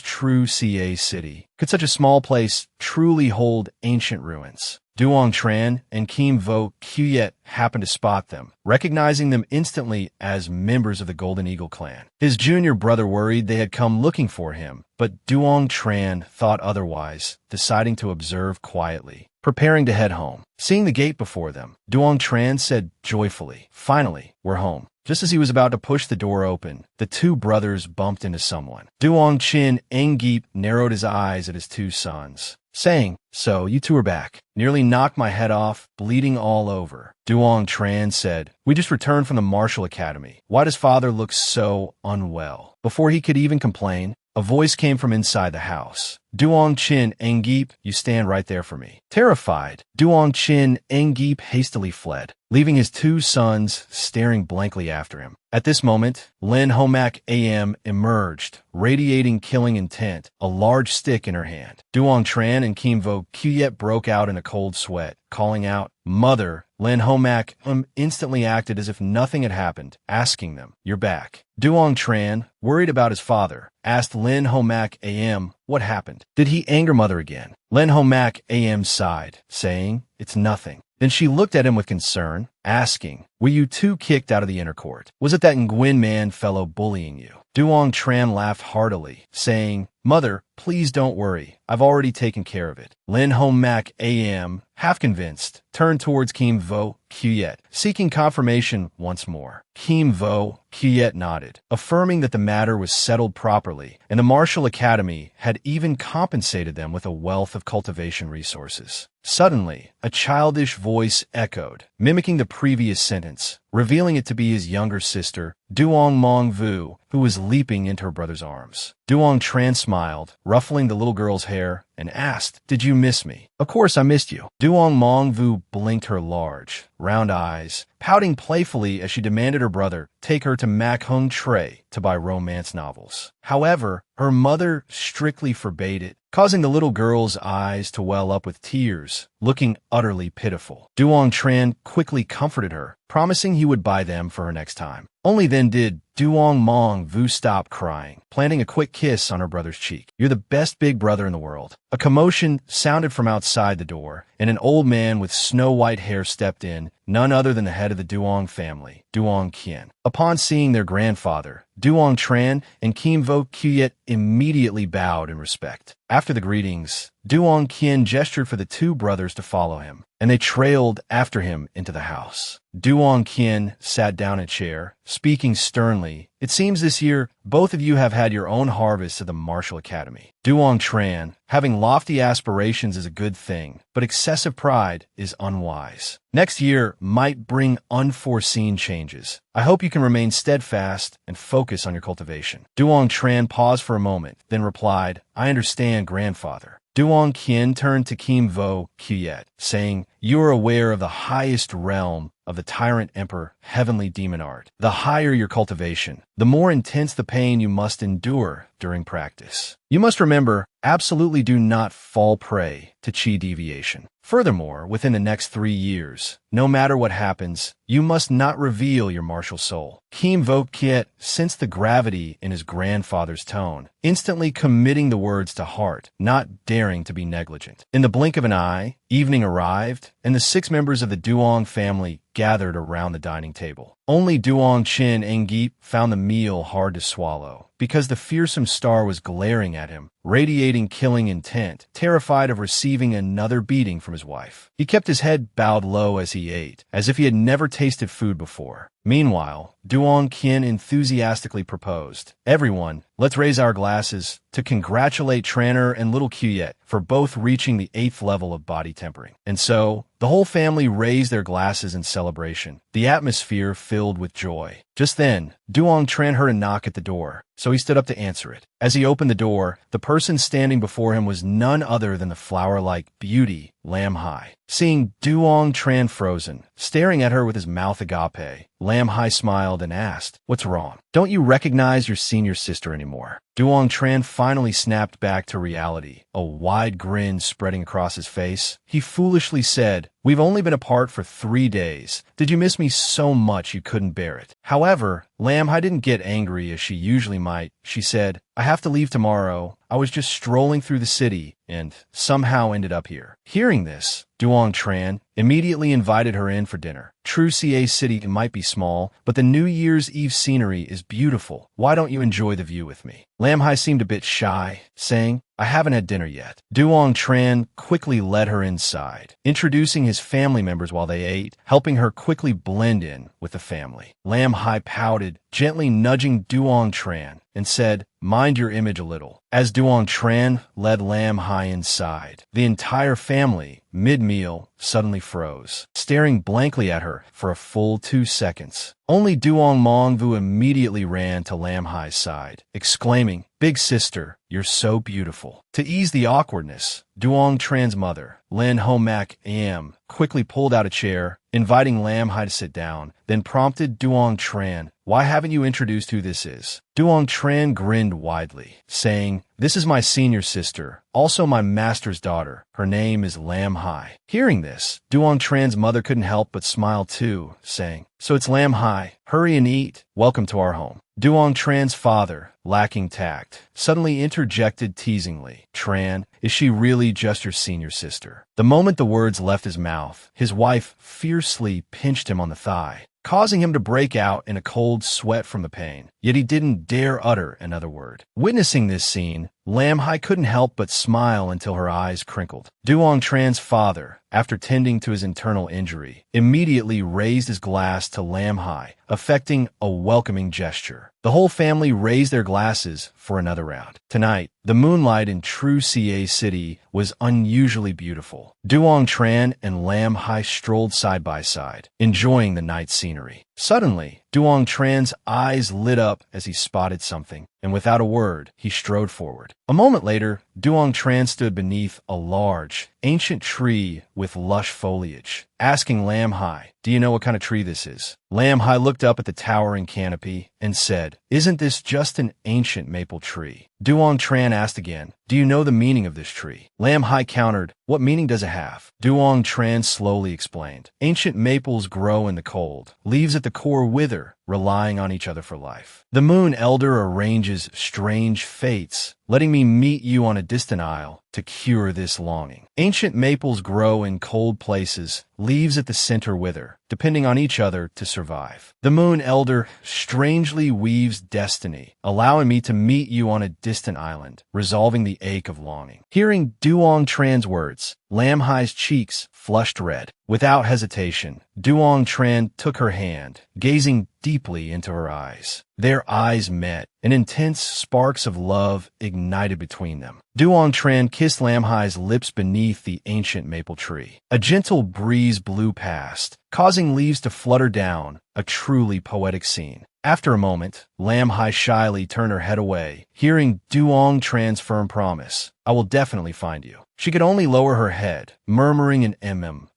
True Ca City. Could such a small place truly hold ancient ruins?" Duong Tran and Kim Vo Kyuyet happened to spot them, recognizing them instantly as members of the Golden Eagle clan. His junior brother worried they had come looking for him, but Duong Tran thought otherwise, deciding to observe quietly, preparing to head home. Seeing the gate before them, Duong Tran said joyfully, "Finally, we're home." Just as he was about to push the door open, the 2 brothers bumped into someone. Duong Chin Engip narrowed his eyes at his 2 sons, saying, "So, you 2 are back. Nearly knocked my head off, bleeding all over." Duong Tran said, "We just returned from the martial academy. Why does father look so unwell?" Before he could even complain, a voice came from inside the house. "Duong Chin Engip, you stand right there for me." Terrified, Duong Chin Engip hastily fled, leaving his 2 sons staring blankly after him. At this moment, Lin Homak AM emerged, radiating killing intent, a large stick in her hand. Duong Tran and Kim Vo Kyuyet broke out in a cold sweat, calling out, "Mother!" Lin Homak instantly acted as if nothing had happened, asking them, "You're back." Duong Tran, worried about his father, asked Lin Homak AM what happened. Did he anger mother again? Lin Homak AM sighed, saying, "It's nothing." Then she looked at him with concern, asking, "Were you 2 kicked out of the inner court? Was it that Nguyen man fellow bullying you?" Duong Tran laughed heartily, saying, "Mother, please don't worry. I've already taken care of it." Linhai Mac AM, half convinced, turned towards Kim Vo Kuyet, seeking confirmation once more. Kim Vo Kuyet nodded, affirming that the matter was settled properly, and the Martial Academy had even compensated them with a wealth of cultivation resources. Suddenly, a childish voice echoed, mimicking the previous sentence, revealing it to be his younger sister, Duong Mong Vu, who was leaping into her brother's arms. Duong Tran smiled, ruffling the little girl's hair, and asked, "Did you miss me?" "Of course I missed you." Duong Mong Vu blinked her large, round eyes, pouting playfully as she demanded her brother take her to Mak Hung Tre to buy romance novels. However, her mother strictly forbade it, causing the little girl's eyes to well up with tears, looking utterly pitiful. Duong Tran quickly comforted her, promising he would buy them for her next time. Only then did Duong Mong Vu stop crying, planting a quick kiss on her brother's cheek. "You're the best big brother in the world." A commotion sounded from outside the door, and an old man with snow-white hair stepped in, none other than the head of the Duong family, Duong Qian. Upon seeing their grandfather, Duong Tran and Kim Vo Kuyet immediately bowed in respect. After the greetings, Duong Qian gestured for the two brothers to follow him, and they trailed after him into the house. Duong Qian sat down in a chair, speaking sternly. "It seems this year both of you have had your own harvest at the Martial Academy." Duong Tran, having lofty aspirations is a good thing, but excessive pride is unwise. "Next year might bring unforeseen changes. I hope you can remain steadfast and focus on your cultivation." Duong Tran paused for a moment, then replied, "I understand, grandfather." Duong Qian turned to Kim Vo Kuyet, saying, "You are aware of the highest realm of the Tyrant Emperor Heavenly Demon Art. The higher your cultivation, the more intense the pain you must endure during practice. You must remember, absolutely do not fall prey to chi deviation. Furthermore, within the next 3 years, no matter what happens, you must not reveal your martial soul." Kim Vo Kuyet sensed the gravity in his grandfather's tone, instantly committing the words to heart, not daring to be negligent. In the blink of an eye, evening arrived, and the 6 members of the Duong family gathered around the dining table. Only Duong Chin Engip found the meal hard to swallow, because the fearsome star was glaring at him, radiating killing intent, terrified of receiving another beating from his wife. He kept his head bowed low as he ate, as if he had never tasted food before. Meanwhile, Duong Qian enthusiastically proposed, "Everyone, let's raise our glasses to congratulate Tranner and little Kuyet for both reaching the 8th level of body tempering." And so, the whole family raised their glasses in celebration, the atmosphere filled with joy. Just then, Duong Tran heard a knock at the door, so he stood up to answer it. As he opened the door, the person standing before him was none other than the flower-like beauty, Linhai. Seeing Duong Tran frozen, staring at her with his mouth agape, Linhai smiled and asked, "What's wrong? Don't you recognize your senior sister anymore?" Duong Tran finally snapped back to reality, a wide grin spreading across his face. He foolishly said, "We've only been apart for 3 days. Did you miss me so much you couldn't bear it?" However, Linhai didn't get angry as she usually might. She said, "I have to leave tomorrow. I was just strolling through the city and somehow ended up here." Hearing this, Duong Tran immediately invited her in for dinner. True CA City might be small, but the New Year's Eve scenery is beautiful. Why don't you enjoy the view with me? Linhai seemed a bit shy, saying, "I haven't had dinner yet." Duong Tran quickly led her inside, introducing his family members while they ate, helping her quickly blend in with the family. Linhai pouted, gently nudging Duong Tran, and said, "Mind your image a little." As Duong Tran led Linhai inside, the entire family, mid-meal, suddenly froze, staring blankly at her for a full 2 seconds. Only Duong Mongvu immediately ran to Linhai's side, exclaiming, "Big sister, you're so beautiful." To ease the awkwardness, Duong Tran's mother, Lin Homak Am, quickly pulled out a chair, inviting Linhai to sit down, then prompted Duong Tran, "Why haven't you introduced who this is?" Duong Tran grinned widely, saying, "This is my senior sister, also my master's daughter. Her name is Linhai." Hearing this, Duong Tran's mother couldn't help but smile too, saying, "So it's Linhai. Hurry and eat. Welcome to our home." Duong Tran's father, lacking tact, suddenly interjected teasingly, "Tran, is she really just your senior sister?" The moment the words left his mouth, his wife fiercely pinched him on the thigh, causing him to break out in a cold sweat from the pain. Yet he didn't dare utter another word. Witnessing this scene, Linhai couldn't help but smile until her eyes crinkled. Duong Tran's father, after tending to his internal injury, immediately raised his glass to Linhai, effecting a welcoming gesture. The whole family raised their glasses for another round. Tonight, the moonlight in True CA City was unusually beautiful. Duong Tran and Linhai strolled side by side, enjoying the night scenery. Suddenly, Duong Tran's eyes lit up as he spotted something, and without a word, he strode forward. A moment later, Duong Tran stood beneath a large, ancient tree with lush foliage, asking Linhai, "Do you know what kind of tree this is?" Linhai looked up at the towering canopy and said, "Isn't this just an ancient maple tree?" Duong Tran asked again, "Do you know the meaning of this tree?" Linhai countered, "What meaning does it have?" Duong Tran slowly explained, "Ancient maples grow in the cold. Leaves at the core wither, relying on each other for life. The moon elder arranges strange fates, letting me meet you on a distant isle to cure this longing. Ancient maples grow in cold places, leaves at the center wither, depending on each other to survive. The moon elder strangely weaves destiny, allowing me to meet you on a distant island, resolving the ache of longing." Hearing Duong Tran's words, Linhai's cheeks flushed red. Without hesitation, Duong Tran took her hand, gazing deeply into her eyes. Their eyes met, and intense sparks of love ignited between them. Duong Tran kissed Linhai's lips beneath the ancient maple tree. A gentle breeze blew past, causing leaves to flutter down, a truly poetic scene. After a moment, Linhai shyly turned her head away, hearing Duong Tran's firm promise, "I will definitely find you." She could only lower her head, murmuring an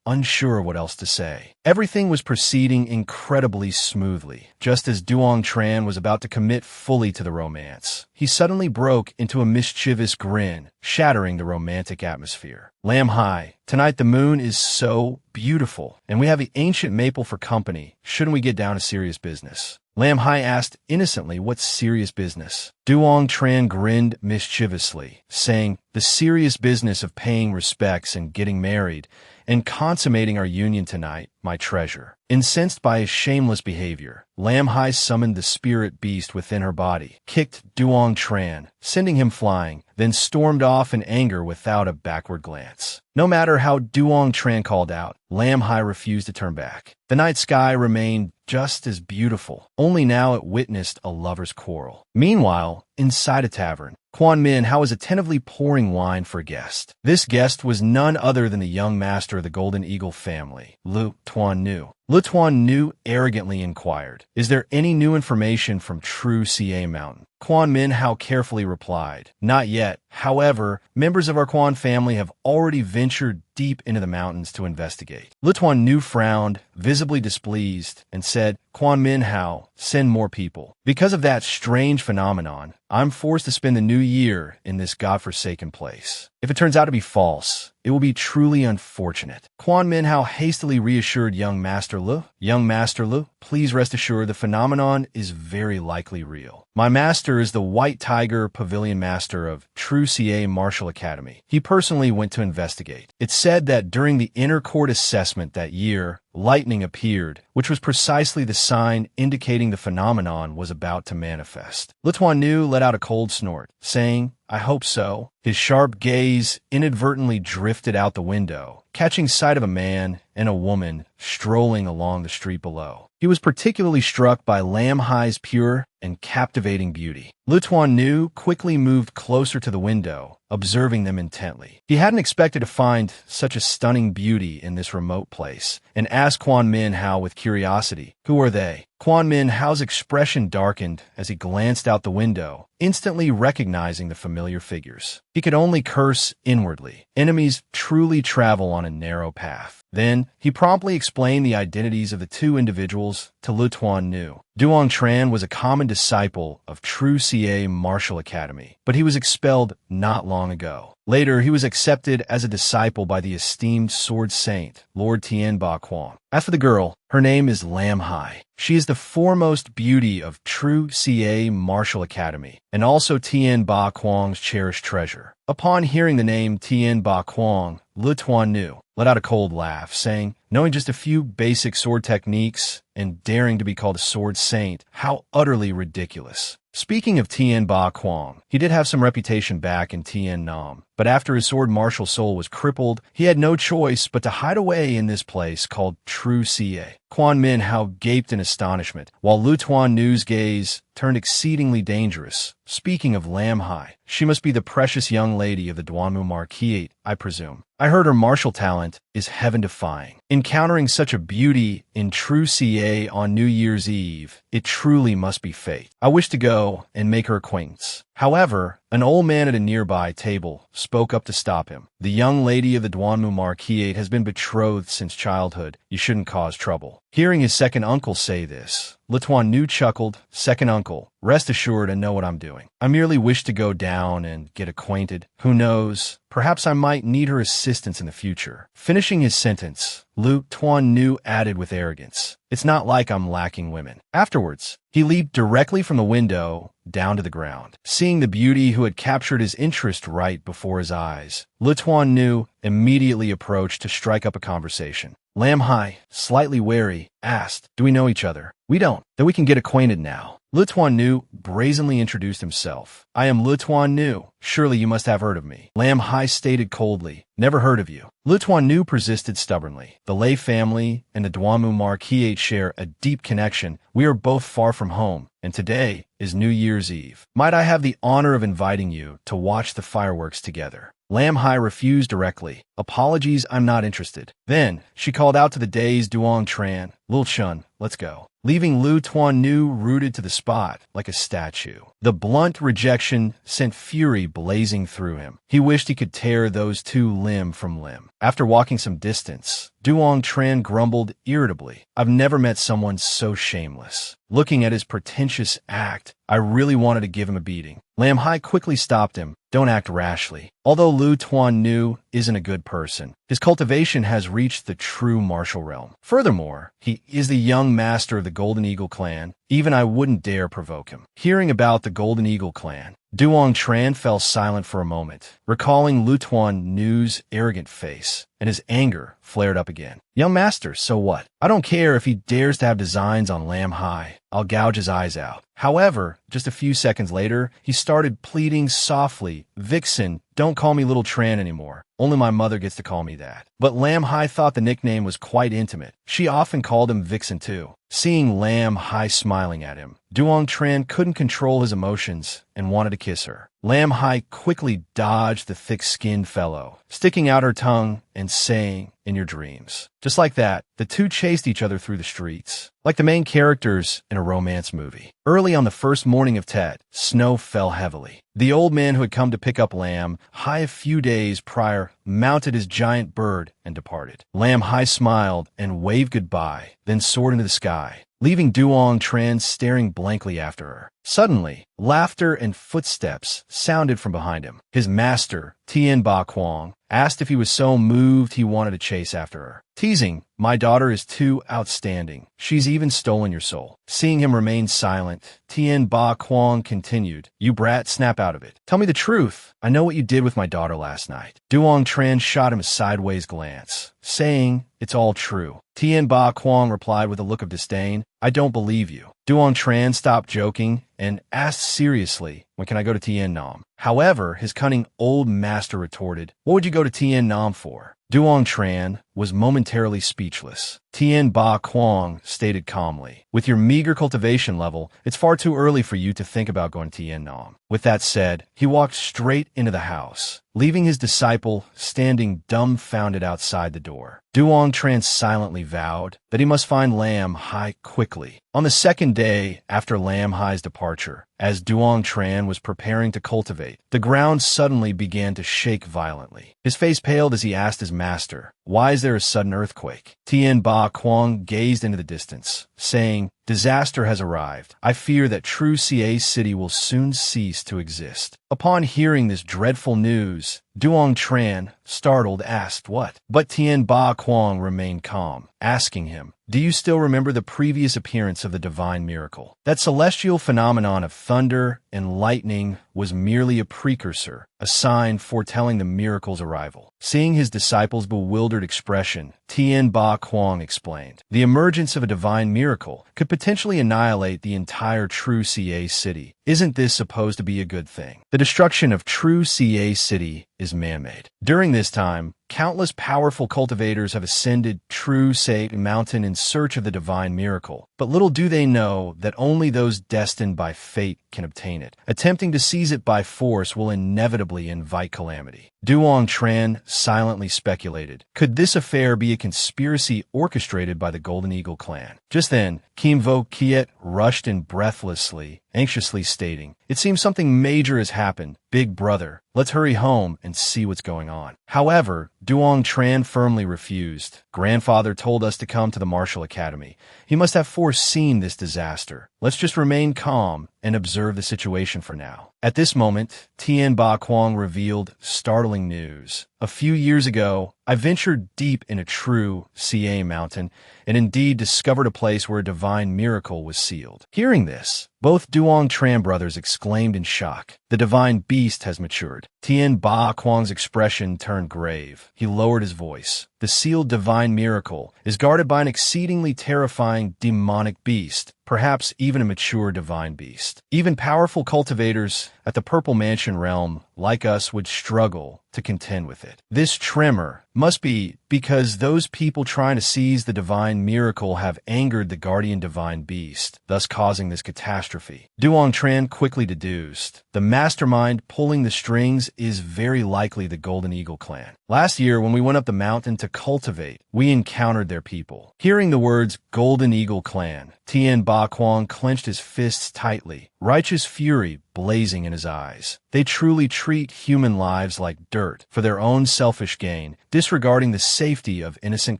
unsure what else to say. Everything was proceeding incredibly smoothly. Just as Duong Tran was about to commit fully to the romance, he suddenly broke into a mischievous grin, shattering the romantic atmosphere. "Linhai, tonight the moon is so beautiful, and we have the ancient maple for company. Shouldn't we get down to serious business?" Linhai asked innocently, "What serious business?" Duong Tran grinned mischievously, saying, "The serious business of paying respects and getting married, and consummating our union tonight, my treasure." Incensed by his shameless behavior, Linhai summoned the spirit beast within her body, kicked Duong Tran, sending him flying, then stormed off in anger without a backward glance. No matter how Duong Tran called out, Linhai refused to turn back. The night sky remained just as beautiful, only now it witnessed a lover's quarrel. Meanwhile, inside a tavern, Quan Minhao was attentively pouring wine for a guest. This guest was none other than the young master of the Golden Eagle family, Lu Tuan Nu. Lu Tuan Nu arrogantly inquired, "Is there any new information from True CA Mountain?" Quan Minhao carefully replied, "Not yet. However, members of our Quan family have already ventured deep into the mountains to investigate." Lu Tuan Nu frowned, visibly displeased, and said, "Quan Minhao, send more people. Because of that strange phenomenon, I'm forced to spend the new year in this godforsaken place. If it turns out to be false, it will be truly unfortunate." Quan Minhao hastily reassured young Master Lu. "Young Master Lu, please rest assured the phenomenon is very likely real. My master is the White Tiger Pavilion Master of True CA Martial Academy. He personally went to investigate. It's said that during the inner court assessment that year, lightning appeared, which was precisely the sign indicating the phenomenon was about to manifest." Lu Tuan Nu let out a cold snort, saying, "I hope so." His sharp gaze inadvertently drifted out the window, catching sight of a man and a woman strolling along the street below. He was particularly struck by Linhai's pure and captivating beauty. Lu Tuan Nu quickly moved closer to the window, observing them intently. He hadn't expected to find such a stunning beauty in this remote place, and asked Quan Minhao with curiosity, "Who are they?" Quan Minhao's expression darkened as he glanced out the window, instantly recognizing the familiar figures. He could only curse inwardly. Enemies truly travel on a narrow path. Then, he promptly explained the identities of the two individuals to Lu Tuan Nu. Duong Tran was a common disciple of True CA Martial Academy, but he was expelled not long ago. Later, he was accepted as a disciple by the esteemed sword saint, Lord Tien Ba Quang. As for the girl, her name is Linhai. She is the foremost beauty of True CA Martial Academy, and also Tien Ba Quang's cherished treasure. Upon hearing the name Tien Ba Quang, Lu Tuan Nu let out a cold laugh, saying, "Knowing just a few basic sword techniques and daring to be called a sword saint, how utterly ridiculous." Speaking of Tien Ba Quang, he did have some reputation back in Tien Nam, but after his sword martial soul was crippled, he had no choice but to hide away in this place called True Ca. Quan Min Hao gaped in astonishment, while Lu Tuan Nu's gaze turned exceedingly dangerous. Speaking of Linhai, she must be the precious young lady of the Duanmu Marquis, I presume. I heard her martial talent is heaven-defying. Encountering such a beauty in True Ca on New Year's Eve, it truly must be fate. I wish to go and make her acquaintance. However, an old man at a nearby table spoke up to stop him. The young lady of the Duanmu Marquis has been betrothed since childhood. You shouldn't cause trouble. Hearing his second uncle say this, Lituan Nu chuckled. Second uncle, rest assured I know what I'm doing. I merely wish to go down and get acquainted. Who knows? Perhaps I might need her assistance in the future. Finishing his sentence, Lu Tuan Nu added with arrogance, it's not like I'm lacking women. Afterwards, he leaped directly from the window down to the ground. Seeing the beauty who had captured his interest right before his eyes, Lu Tuan Nu immediately approached to strike up a conversation. Linhai, slightly wary, asked, do we know each other? We don't. Then we can get acquainted now. Lu Tuan Nu brazenly introduced himself. I am Lu Tuan Nu. Surely you must have heard of me. Linhai stated coldly, never heard of you. Lu Tuan Nu persisted stubbornly. The Lei family and the Duanmu Marquis share a deep connection. We are both far from home, and today is New Year's Eve. Might I have the honor of inviting you to watch the fireworks together? Linhai refused directly. Apologies, I'm not interested. Then, she called out to the dazed Duong Tran, Lil Chun, let's go. Leaving Lu Tuan Nu rooted to the spot like a statue. The blunt rejection sent fury blazing through him. He wished he could tear those two limb from limb. After walking some distance, Duong Tran grumbled irritably, I've never met someone so shameless. Looking at his pretentious act, I really wanted to give him a beating. Linhai quickly stopped him. Don't act rashly. Although Lu Tuan Nu isn't a good person, his cultivation has reached the true martial realm. Furthermore, he is the young master of the Golden Eagle clan. Even I wouldn't dare provoke him. Hearing about the Golden Eagle clan, Duong Tran fell silent for a moment, recalling Lu Tuan Nu's arrogant face, and his anger flared up again. Young master, so what? I don't care if he dares to have designs on Linhai. I'll gouge his eyes out. However, just a few seconds later, he started pleading softly, Vixen, don't call me Little Tran anymore. Only my mother gets to call me that. But Linhai thought the nickname was quite intimate. She often called him Vixen too. Seeing Linhai smiling at him, Duong Tran couldn't control his emotions and wanted to kiss her. Linhai quickly dodged the thick-skinned fellow, sticking out her tongue and saying, in your dreams. Just like that, the two chased each other through the streets, like the main characters in a romance movie. Early on the first morning of Tet, snow fell heavily. The old man who had come to pick up Linhai a few days prior mounted his giant bird and departed. Linhai smiled and waved goodbye, then soared into the sky, leaving Duong Tran staring blankly after her. Suddenly, laughter and footsteps sounded from behind him. His master, Tien Ba Quang, asked if he was so moved he wanted to chase after her. Teasing, my daughter is too outstanding. She's even stolen your soul. Seeing him remain silent, Tien Ba Quang continued, you brat, snap out of it. Tell me the truth. I know what you did with my daughter last night. Duong Tran shot him a sideways glance, saying, it's all true. Tien Ba Quang replied with a look of disdain, I don't believe you. Duong Tran stopped joking and asked seriously, when can I go to Tien Nam? However, his cunning old master retorted, what would you go to Tien Nam for? Duong Tran was momentarily speechless. Tien Ba Quang stated calmly, with your meager cultivation level, it's far too early for you to think about going to Tien Nam. With that said, he walked straight into the house, leaving his disciple standing dumbfounded outside the door. Duong Tran silently vowed that he must find Linhai quickly. On the second day after Linhai's departure, as Duong Tran was preparing to cultivate, the ground suddenly began to shake violently. His face paled as he asked his master, why is there a sudden earthquake? Tien Ba Quang gazed into the distance, saying, disaster has arrived. I fear that True Ca City will soon cease to exist. Upon hearing this dreadful news, Duong Tran, startled, asked what? But Tien Ba Quang remained calm, asking him, do you still remember the previous appearance of the divine miracle? That celestial phenomenon of thunder and lightning was merely a precursor, a sign foretelling the miracle's arrival. Seeing his disciples' bewildered expression, Tien Ba Kuang explained, "The emergence of a divine miracle could potentially annihilate the entire True CA city. Isn't this supposed to be a good thing? The destruction of True CA city is man-made. During this time, countless powerful cultivators have ascended True Sect Mountain in search of the divine miracle, but little do they know that only those destined by fate can obtain it. Attempting to seize it by force will inevitably invite calamity." Duong Tran silently speculated, could this affair be a conspiracy orchestrated by the Golden Eagle clan? Just then, Kim Vo Kiet rushed in breathlessly, anxiously stating, "It seems something major has happened. Big brother, let's hurry home and see what's going on." However, Duong Tran firmly refused. "Grandfather told us to come to the Martial Academy. He must have foreseen this disaster. Let's just remain calm and observe the situation for now." At this moment, Tien Ba Kuang revealed startling news. "A few years ago, I ventured deep in a true CA mountain and indeed discovered a place where a divine miracle was sealed." Hearing this, both Duong Tran brothers exclaimed in shock. The divine beast has matured. Tien Ba Kuang's expression turned grave. He lowered his voice. "The sealed divine miracle is guarded by an exceedingly terrifying demonic beast, perhaps even a mature divine beast. Even powerful cultivators at the Purple Mansion realm, like us, would struggle to contend with it. This tremor must be because those people trying to seize the divine miracle have angered the guardian divine beast, thus causing this catastrophe." Duong Tran quickly deduced, "The mastermind pulling the strings is very likely the Golden Eagle clan. Last year, when we went up the mountain to cultivate, we encountered their people." Hearing the words Golden Eagle clan, Tien Ba Kuang clenched his fists tightly, righteous fury blazing in his eyes. They truly treat human lives like dirt for their own selfish gain, disregarding the safety of innocent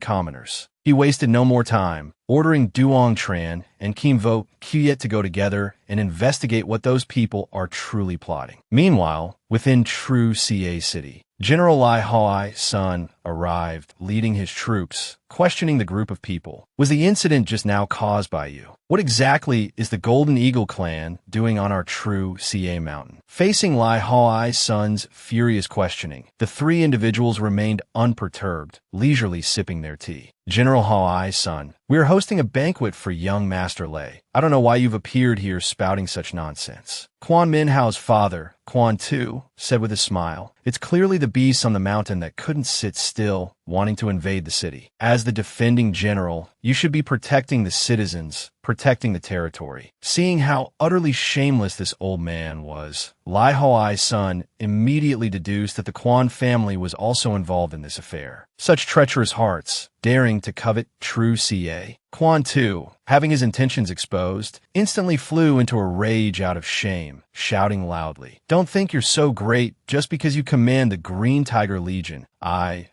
commoners. He wasted no more time, ordering Duong Tran and Kim Vo Kiet to go together and investigate what those people are truly plotting. Meanwhile, within True CA City, General Linhai's son arrived, leading his troops, questioning the group of people. "Was the incident just now caused by you? What exactly is the Golden Eagle clan doing on our True CA mountain?" Facing Linhai's son's furious questioning, the three individuals remained unperturbed, leisurely sipping their tea. "General Hai's son, we are hosting a banquet for young Master Lei. I don't know why you've appeared here spouting such nonsense." Quan Minhao's father, Quan Tu, said with a smile, "It's clearly the beasts on the mountain that couldn't sit still, wanting to invade the city. As the defending general, you should be protecting the citizens, protecting the territory." Seeing how utterly shameless this old man was, Linhai's son immediately deduced that the Quan family was also involved in this affair. Such treacherous hearts, daring to covet True CA. Quan Tu, having his intentions exposed, instantly flew into a rage out of shame, shouting loudly, "Don't think you're so great just because you command the Green Tiger Legion."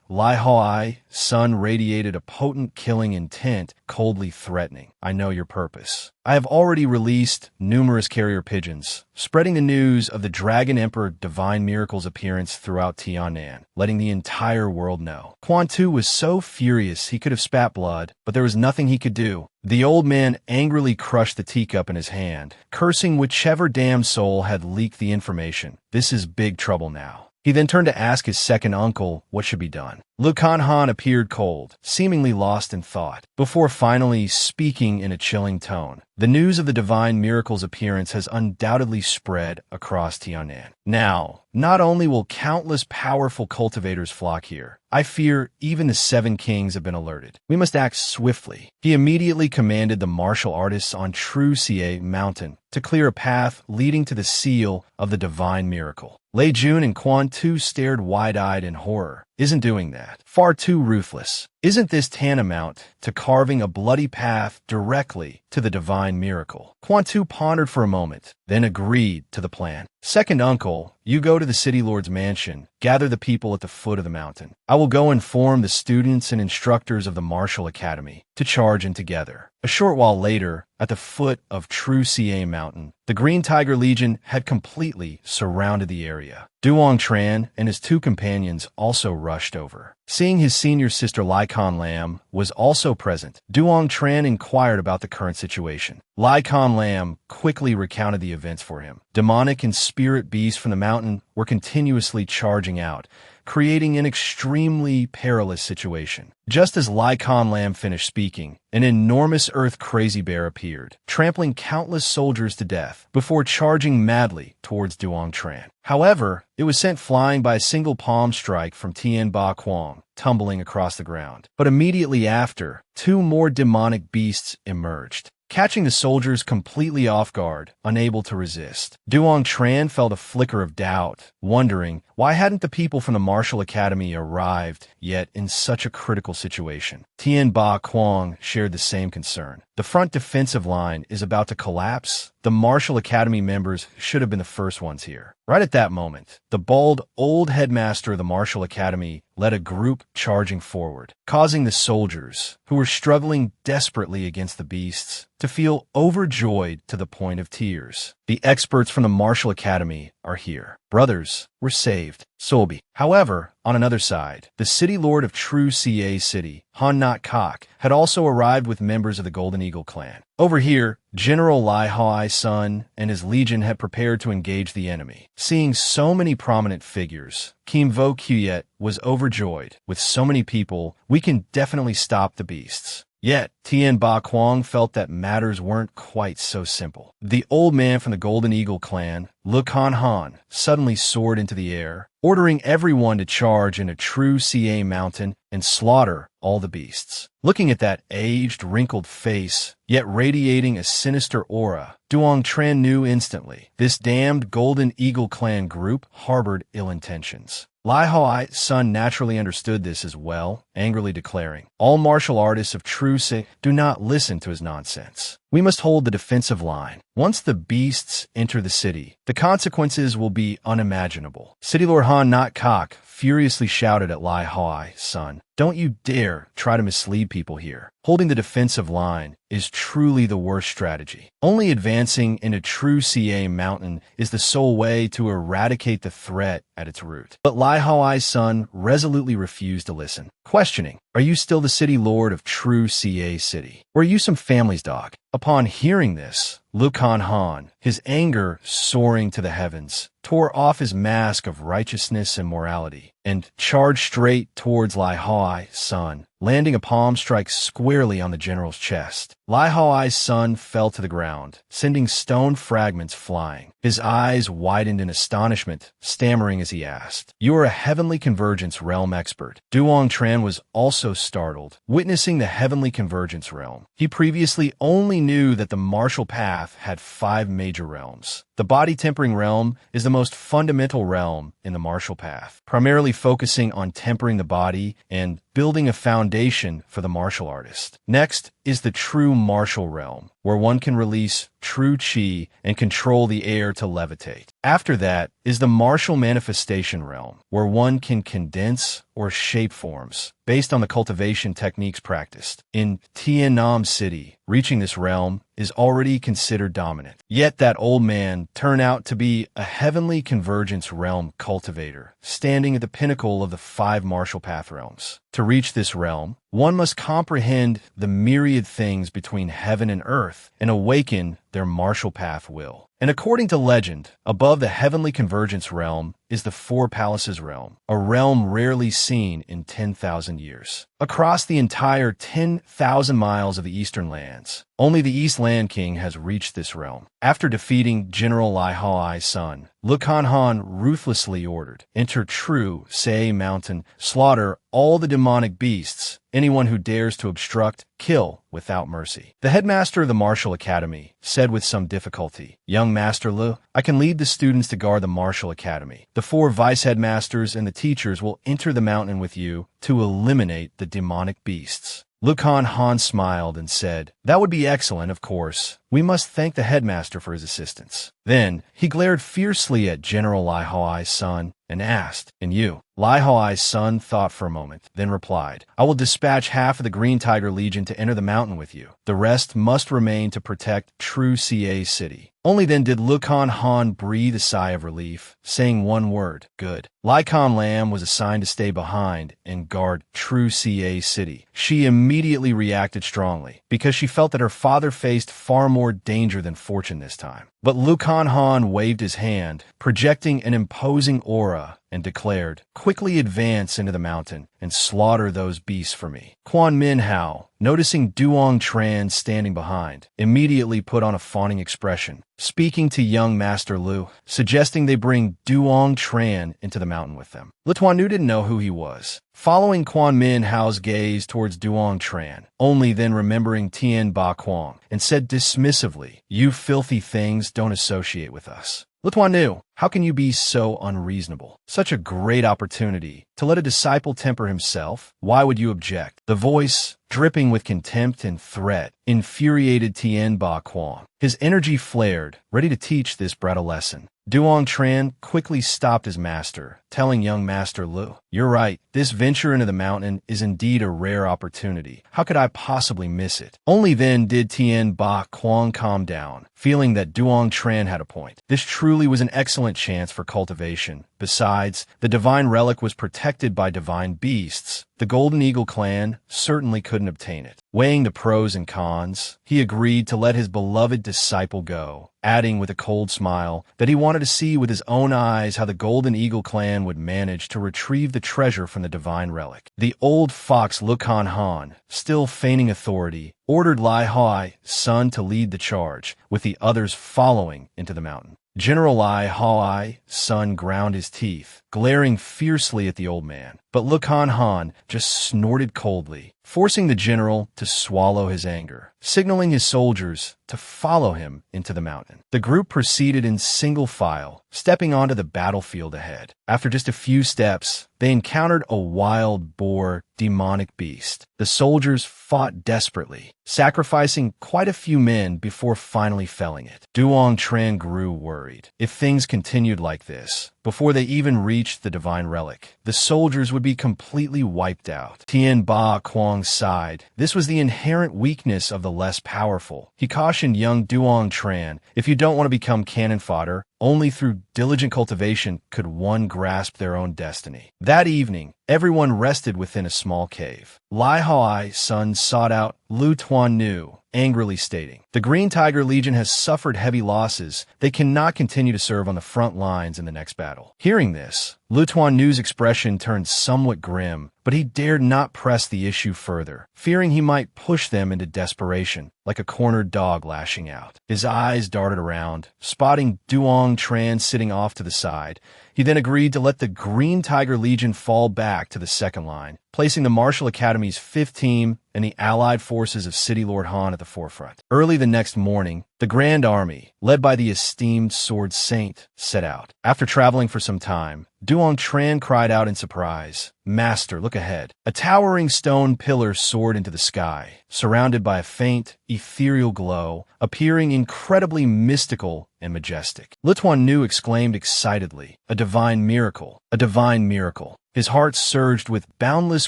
Linhai's son radiated a potent killing intent, coldly threatening. "I know your purpose. I have already released numerous carrier pigeons, spreading the news of the Dragon Emperor Divine Miracle's appearance throughout Tien Nan, letting the entire world know." Quan Tu was so furious he could have spat blood, but there was nothing he could do. The old man angrily crushed the teacup in his hand, cursing whichever damned soul had leaked the information. This is big trouble now. He then turned to ask his second uncle what should be done. Lukan Han appeared cold, seemingly lost in thought, before finally speaking in a chilling tone. "The news of the divine miracle's appearance has undoubtedly spread across Tien Nan. Now, not only will countless powerful cultivators flock here, I fear even the Seven Kings have been alerted. We must act swiftly." He immediately commanded the martial artists on True CA Mountain to clear a path leading to the seal of the divine miracle. Lei Jun and Quan Tu stared wide-eyed in horror. "Isn't doing that. Far too ruthless. Isn't this tantamount to carving a bloody path directly to the divine miracle?" Quan Tu pondered for a moment, then agreed to the plan. "Second uncle, you go to the city lord's mansion, gather the people at the foot of the mountain. I will go inform the students and instructors of the martial academy to charge in together." A short while later, at the foot of True CA Mountain, the Green Tiger Legion had completely surrounded the area. Duong Tran and his two companions also rushed over. Seeing his senior sister Lycon Lam was also present, Duong Tran inquired about the current situation. Lai Kan Lam quickly recounted the events for him. Demonic and spirit beasts from the mountain were continuously charging out, creating an extremely perilous situation. Just as Lai Kan Lam finished speaking, an enormous earth crazy bear appeared, trampling countless soldiers to death before charging madly towards Duong Tran. However, it was sent flying by a single palm strike from Tien Ba Quang, tumbling across the ground. But immediately after, two more demonic beasts emerged, catching the soldiers completely off guard, unable to resist. Duong Tran felt a flicker of doubt, wondering why hadn't the people from the Martial Academy arrived yet in such a critical situation. Tien Ba Quang shared the same concern. The front defensive line is about to collapse. The Martial Academy members should have been the first ones here. Right at that moment, the bald, old headmaster of the Martial Academy led a group charging forward, causing the soldiers, who were struggling desperately against the beasts, to feel overjoyed to the point of tears. The experts from the Martial Academy are here. Brothers, we're saved. Sobi. However, on another side, the city lord of True CA City, Han Not Kok, had also arrived with members of the Golden Eagle clan. Over here, General Linhai's son and his legion had prepared to engage the enemy. Seeing so many prominent figures, Kim Vo Kyet was overjoyed. With so many people, we can definitely stop the beasts. Yet, Tien Ba Quang felt that matters weren't quite so simple. The old man from the Golden Eagle clan, Luong Han, suddenly soared into the air, ordering everyone to charge in a true CA mountain and slaughter all the beasts. Looking at that aged, wrinkled face, yet radiating a sinister aura, Duong Tran knew instantly this damned Golden Eagle clan group harbored ill intentions. Linhai's son naturally understood this as well, angrily declaring, "All martial artists of True Sect do not listen to his nonsense. We must hold the defensive line. Once the beasts enter the city, the consequences will be unimaginable." City Lord Han Not Kok furiously shouted at Linhai's son, "Don't you dare try to mislead people here. Holding the defensive line is truly the worst strategy. Only advancing in a true CA mountain is the sole way to eradicate the threat at its root." But Linhai's son resolutely refused to listen, questioning, "Are you still the city lord of True CA City? Or are you some family's dog?" Upon hearing this, Luong Han, his anger soaring to the heavens, tore off his mask of righteousness and morality and charged straight towards Linhai's son, landing a palm strike squarely on the general's chest. Linhai's son fell to the ground, sending stone fragments flying. His eyes widened in astonishment, stammering as he asked, "You are a Heavenly Convergence Realm expert." Duong Tran was also startled, witnessing the Heavenly Convergence Realm. He previously only knew that the martial path had 5 major realms. The body-tempering realm is the most fundamental realm in the martial path, primarily focusing on tempering the body and building a foundation for the martial artist. Next is the true martial realm, where one can release true chi and control the air to levitate. After that is the martial manifestation realm, where one can condense or shape forms based on the cultivation techniques practiced. In Tien Nam City, reaching this realm is already considered dominant. Yet that old man turned out to be a Heavenly Convergence Realm cultivator, standing at the pinnacle of the 5 martial path realms. To reach this realm, one must comprehend the myriad things between heaven and earth and awaken their martial path will. And according to legend, above the Heavenly Convergence Realm is the 4 Palaces Realm, a realm rarely seen in 10,000 years. Across the entire 10,000 miles of the Eastern Lands, only the East Land King has reached this realm. After defeating General Linhai's son, Luong Han ruthlessly ordered, "Enter True Sei Mountain, slaughter all the demonic beasts. Anyone who dares to obstruct, kill without mercy." The headmaster of the Martial Academy said with some difficulty, "Young Master Lu, I can lead the students to guard the Martial Academy. The 4 vice headmasters and the teachers will enter the mountain with you to eliminate the demonic beasts." Luong Han smiled and said, "That would be excellent, of course. We must thank the headmaster for his assistance." Then he glared fiercely at General Linhai's son and asked, "And you?" Linhai's son thought for a moment, then replied, "I will dispatch half of the Green Tiger Legion to enter the mountain with you. The rest must remain to protect True CA City." Only then did Luong Han breathe a sigh of relief, saying one word, good. Lycon Lam was assigned to stay behind and guard True City. She immediately reacted strongly, because she felt that her father faced far more danger than fortune this time. But Luong Han waved his hand, projecting an imposing aura, and declared, quickly advance into the mountain and slaughter those beasts for me. Quan Min Hao, noticing Duong Tran standing behind, immediately put on a fawning expression, speaking to young Master Lu, suggesting they bring Duong Tran into the mountain with them. Le Tuan Nu didn't know who he was, following Quan Min Hao's gaze towards Duong Tran, only then remembering Tien Ba Quang, and said dismissively, you filthy things don't associate with us. Le Tuan Nu, how can you be so unreasonable? Such a great opportunity to let a disciple temper himself. Why would you object? The voice, dripping with contempt and threat, infuriated Tien Ba Quang. His energy flared, ready to teach this brat a lesson. Duong Tran quickly stopped his master, telling young Master Lu, you're right, this venture into the mountain is indeed a rare opportunity. How could I possibly miss it? Only then did Tien Ba Quang calm down, feeling that Duong Tran had a point. This truly was an excellent chance for cultivation. Besides, the divine relic was protected by divine beasts. The Golden Eagle clan certainly couldn't obtain it. Weighing the pros and cons, he agreed to let his beloved disciple go, adding with a cold smile that he wanted to see with his own eyes how the Golden Eagle clan would manage to retrieve the treasure from the divine relic. The old fox Luong Han, still feigning authority, ordered Linhai's son to lead the charge, with the others following into the mountain. General Linhai's son ground his teeth, glaring fiercely at the old man, but Luong Han just snorted coldly, forcing the general to swallow his anger, signaling his soldiers to follow him into the mountain. The group proceeded in single file, stepping onto the battlefield ahead. After just a few steps, they encountered a wild boar demonic beast. The soldiers fought desperately, sacrificing quite a few men before finally felling it. Duong Tran grew worried. If things continued like this, before they even reached the divine relic, the soldiers would be completely wiped out. Tien Ba Quang sighed. This was the inherent weakness of the less powerful. He cautioned young Duong Tran, if you don't want to become cannon fodder, only through diligent cultivation could one grasp their own destiny. That evening, everyone rested within a small cave. Linhai's son sought out Lu Tuan Nu, angrily stating, the Green Tiger Legion has suffered heavy losses. They cannot continue to serve on the front lines in the next battle. Hearing this, Lu Tuan Nu's expression turned somewhat grim, but he dared not press the issue further, fearing he might push them into desperation, like a cornered dog lashing out. His eyes darted around, spotting Duong Tran sitting off to the side. He then agreed to let the Green Tiger Legion fall back to the second line, placing the Martial Academy's 5th team and the allied forces of City Lord Han at the forefront. Early the next morning, the Grand Army, led by the esteemed Sword Saint, set out. After traveling for some time, Duong Tran cried out in surprise, Master, look ahead. A towering stone pillar soared into the sky, surrounded by a faint, ethereal glow, appearing incredibly mystical and majestic. Le Tuan Nu exclaimed excitedly, a divine miracle, a divine miracle. His heart surged with boundless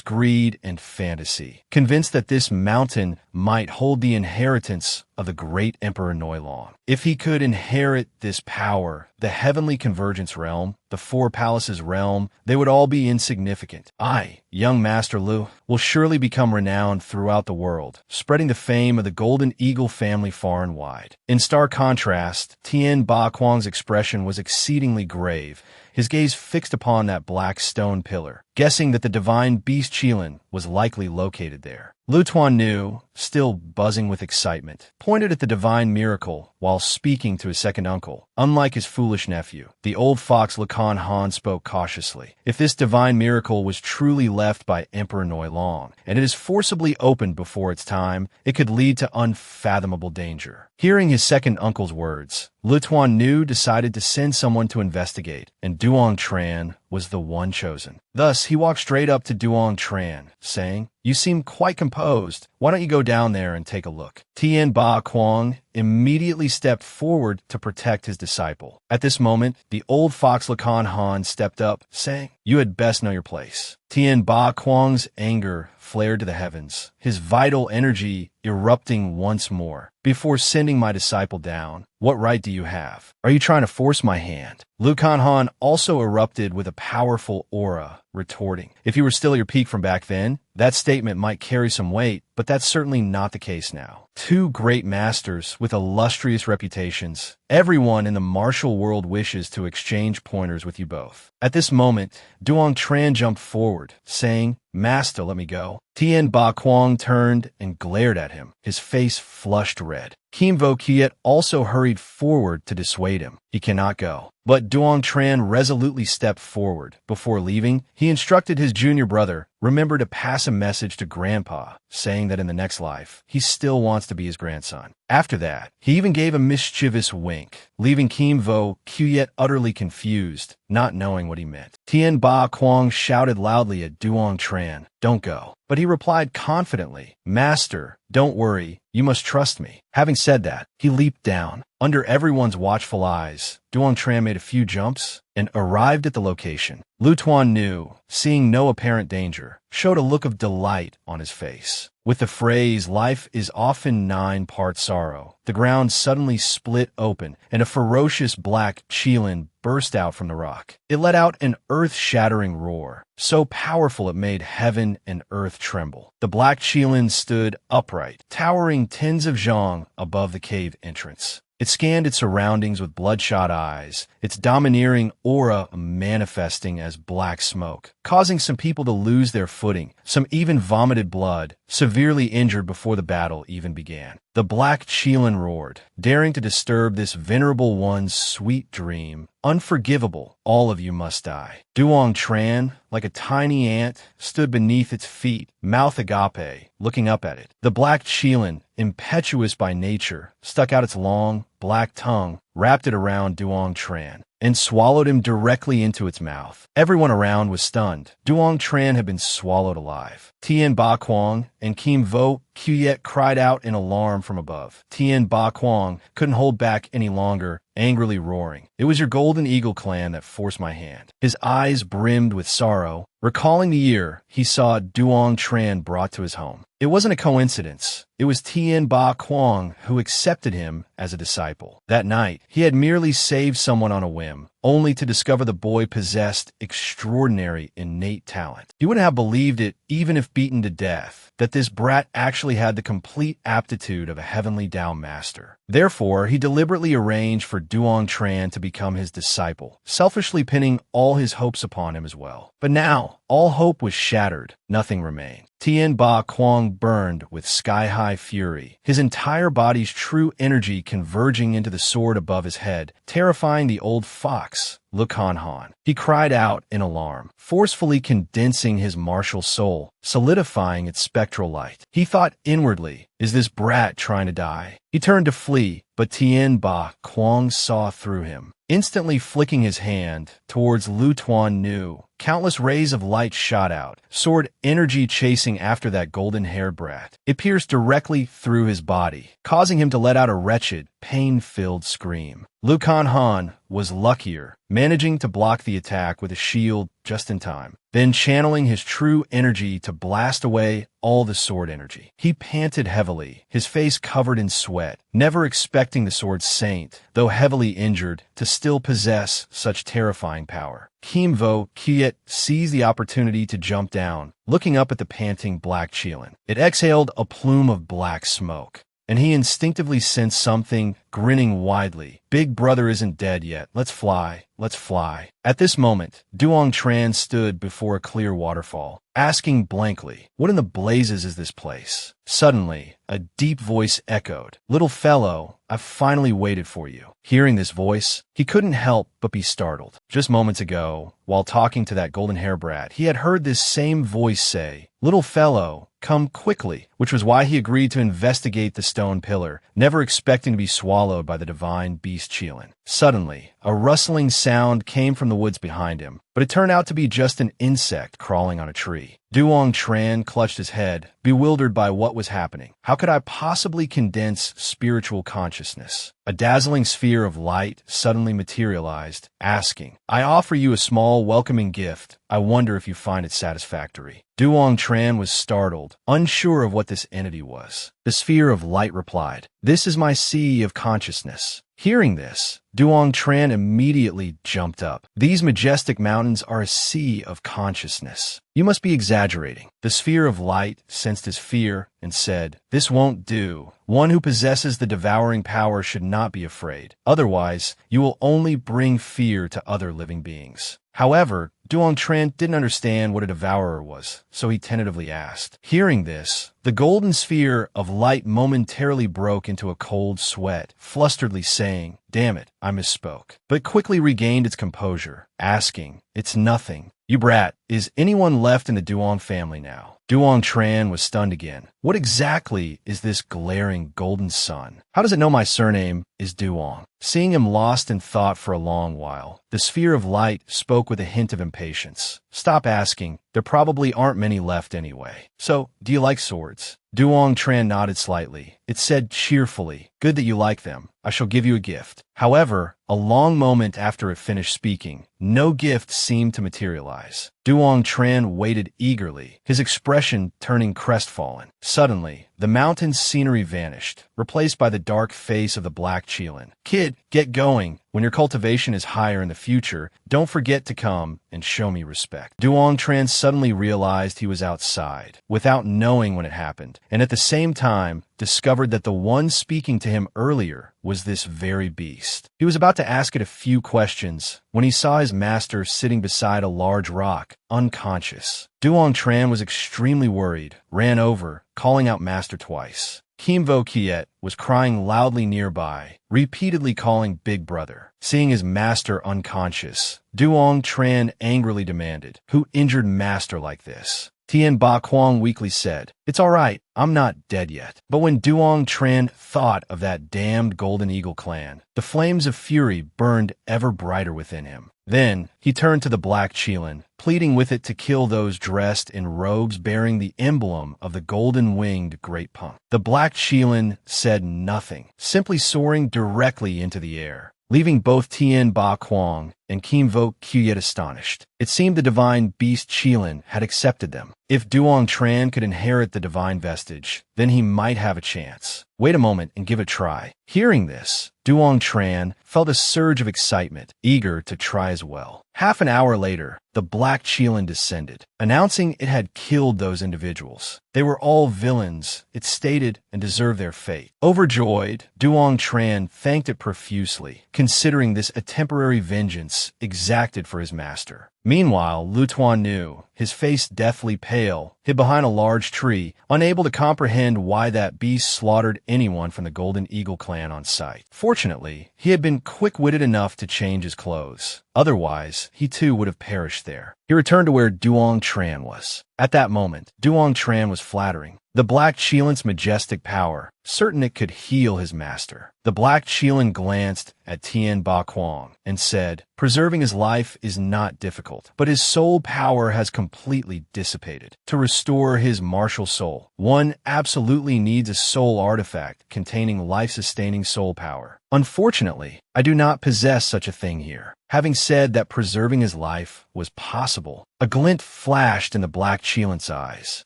greed and fantasy, convinced that this mountain might hold the inheritance of the great Emperor Noilong. If he could inherit this power, the heavenly convergence realm, the Four Palaces realm, they would all be insignificant. I, young Master Lu, will surely become renowned throughout the world, spreading the fame of the Golden Eagle family far and wide. In stark contrast, Tien Ba Quang's expression was exceedingly grave, his gaze fixed upon that black stone pillar, guessing that the divine beast Qilin was likely located there. Lu Tuan Nu, still buzzing with excitement, pointed at the divine miracle while speaking to his second uncle. Unlike his foolish nephew, the old fox Luong Han spoke cautiously. If this divine miracle was truly left by Emperor Noilong, and it is forcibly opened before its time, it could lead to unfathomable danger. Hearing his second uncle's words, Lu Tuan Nu decided to send someone to investigate, and Duong Tran was the one chosen. Thus, he walked straight up to Duong Tran, saying, You seem quite composed. Why don't you go down there and take a look? Tien Ba Kuang immediately stepped forward to protect his disciple. At this moment, the old fox Lacan Han stepped up, saying, "You had best know your place." Tien Ba Kuang's anger flared to the heavens, his vital energy erupting once more. "Before sending my disciple down, what right do you have? Are you trying to force my hand?" Lukan Han also erupted with a powerful aura, retorting, "If you were still at your peak from back then, that statement might carry some weight, but that's certainly not the case now. Two great masters with illustrious reputations. Everyone in the martial world wishes to exchange pointers with you both." At this moment, Duong Tran jumped forward, saying, "Master, let me go." Tien Ba Kuang turned and glared at him, his face flushed red. Kim Vo Kiet also hurried forward to dissuade him. "He cannot go." But Duong Tran resolutely stepped forward. Before leaving, he instructed his junior brother, "Remember to pass a message to Grandpa, saying that in the next life, he still wants to be his grandson." After that, he even gave a mischievous wink, leaving Kim Vo Kiet utterly confused, not knowing what he meant. Tien Ba Kuang shouted loudly at Duong Tran, "Don't go." But he replied confidently, "Master, don't worry, you must trust me." Having said that, he leaped down. Under everyone's watchful eyes, Duong Tran made a few jumps and arrived at the location. Lu Tuan knew, seeing no apparent danger, showed a look of delight on his face. With the phrase, "Life is often 9 parts sorrow," the ground suddenly split open and a ferocious black Qilin burst out from the rock. It let out an earth-shattering roar, so powerful it made heaven and earth tremble. The black Qilin stood upright, towering tens of zhang above the cave entrance. It scanned its surroundings with bloodshot eyes, its domineering aura manifesting as black smoke, causing some people to lose their footing. Some even vomited blood, severely injured before the battle even began. The black Qilin roared, daring to disturb this venerable one's sweet dream. "Unforgivable, all of you must die." Duong Tran, like a tiny ant, stood beneath its feet, mouth agape, looking up at it. The black Qilin, impetuous by nature, stuck out its long, black tongue, wrapped it around Duong Tran, and swallowed him directly into its mouth. Everyone around was stunned. Duong Tran had been swallowed alive. Tien Ba Kuang and Kim Vo Kiet cried out in alarm from above. Tien Ba Kuang couldn't hold back any longer, angrily roaring, "It was your Golden Eagle clan that forced my hand." His eyes brimmed with sorrow, recalling the year he saw Duong Tran brought to his home. It wasn't a coincidence. It was Tien Ba Kuang who accepted him as a disciple. That night, he had merely saved someone on a whim, only to discover the boy possessed extraordinary innate talent. He wouldn't have believed it, even if beaten to death, that this brat actually had the complete aptitude of a heavenly Dao master. Therefore, he deliberately arranged for Duong Tran to become his disciple, selfishly pinning all his hopes upon him as well. But now, all hope was shattered. Nothing remained. Tien Ba Kuang burned with sky-high fury, his entire body's true energy converging into the sword above his head, terrifying the old fox, Lukan Han. He cried out in alarm, forcefully condensing his martial soul, solidifying its spectral light. He thought inwardly, "Is this brat trying to die?" He turned to flee, but Tien Ba Kuang saw through him. Instantly flicking his hand towards Lu Tuan knew, countless rays of light shot out, sword energy chasing after that golden-haired brat. It pierced directly through his body, causing him to let out a wretched, pain-filled scream. Lukan Han was luckier, managing to block the attack with a shield just in time, then channeling his true energy to blast away all the sword energy. He panted heavily, his face covered in sweat, never expecting the sword saint, though heavily injured, to still possess such terrifying power. Kim Vo Kiet seized the opportunity to jump down, looking up at the panting black Qilin. It exhaled a plume of black smoke, and he instinctively sensed something, grinning widely. "Big brother isn't dead yet. Let's fly. Let's fly." At this moment, Duong Tran stood before a clear waterfall, asking blankly, "What in the blazes is this place?" Suddenly, a deep voice echoed, "Little fellow, I've finally waited for you." Hearing this voice, he couldn't help but be startled. Just moments ago, while talking to that golden hair brat, he had heard this same voice say, "Little fellow, come quickly," which was why he agreed to investigate the stone pillar, never expecting to be swallowed by the divine beast Qilin. Suddenly, a rustling sound came from the woods behind him, but it turned out to be just an insect crawling on a tree. Duong Tran clutched his head, bewildered by what was happening. How could I possibly condense spiritual consciousness? A dazzling sphere of light suddenly materialized, asking, "I offer you a small, welcoming gift. I wonder if you find it satisfactory." Duong Tran was startled, unsure of what this entity was. The sphere of light replied, "This is my sea of consciousness." Hearing this, Duong Tran immediately jumped up. "These majestic mountains are a sea of consciousness. You must be exaggerating." The sphere of light sensed his fear and said, "This won't do. One who possesses the devouring power should not be afraid. Otherwise, you will only bring fear to other living beings." However, Duong Tran didn't understand what a devourer was, so he tentatively asked. Hearing this, the golden sphere of light momentarily broke into a cold sweat, flusteredly saying, "Damn it, I misspoke," but quickly regained its composure, asking, "It's nothing. You brat, is anyone left in the Duong family now?" Duong Tran was stunned again. What exactly is this glaring golden sun? How does it know my surname is Duong? Seeing him lost in thought for a long while, the sphere of light spoke with a hint of impatience. "Stop asking. There probably aren't many left anyway. So, do you like swords?" Duong Tran nodded slightly. It said cheerfully, "Good that you like them. I shall give you a gift." However, a long moment after it finished speaking, no gift seemed to materialize. Duong Tran waited eagerly, his expression turning crestfallen. Suddenly, the mountain's scenery vanished, replaced by the dark face of the black Qilin. "Kid, get going. When your cultivation is higher in the future, don't forget to come and show me respect." Duong Tran suddenly realized he was outside, without knowing when it happened, and at the same time, discovered that the one speaking to him earlier was this very beast. He was about to ask it a few questions when he saw his master sitting beside a large rock, unconscious. Duong Tran was extremely worried, ran over, calling out master twice. Kimvo Kiet was crying loudly nearby, repeatedly calling Big Brother. Seeing his master unconscious, Duong Tran angrily demanded, "Who injured master like this?" Tian Ba Kuang weakly said, "It's all right, I'm not dead yet." But when Duong Tran thought of that damned Golden Eagle clan, the flames of fury burned ever brighter within him. Then he turned to the black Qilin, pleading with it to kill those dressed in robes bearing the emblem of the golden-winged Great Punk. The black Qilin said nothing, simply soaring directly into the air, leaving both Tian Ba Kuang and Kimvo Kyuyet astonished. It seemed the divine beast Qilin had accepted them. If Duong Tran could inherit the divine vestige, then he might have a chance. Wait a moment and give it a try. Hearing this, Duong Tran felt a surge of excitement, eager to try as well. Half an hour later, the black Qilin descended, announcing it had killed those individuals. They were all villains, it stated, and deserved their fate. Overjoyed, Duong Tran thanked it profusely, considering this a temporary vengeance exacted for his master. Meanwhile, Lu Tuan knew, his face deathly pale, hid behind a large tree, unable to comprehend why that beast slaughtered anyone from the Golden Eagle clan on sight. Fortunately, he had been quick-witted enough to change his clothes. Otherwise, he too would have perished there. He returned to where Duong Tran was. At that moment, Duong Tran was flattering the black Qilin's majestic power, certain it could heal his master. The black Qilin glanced at Tian Ba Kuang and said, "Preserving his life is not difficult, but his soul power has completely dissipated. To restore his martial soul, one absolutely needs a soul artifact containing life-sustaining soul power. Unfortunately, I do not possess such a thing here." Having said that preserving his life was possible, a glint flashed in the black Qilin's eyes.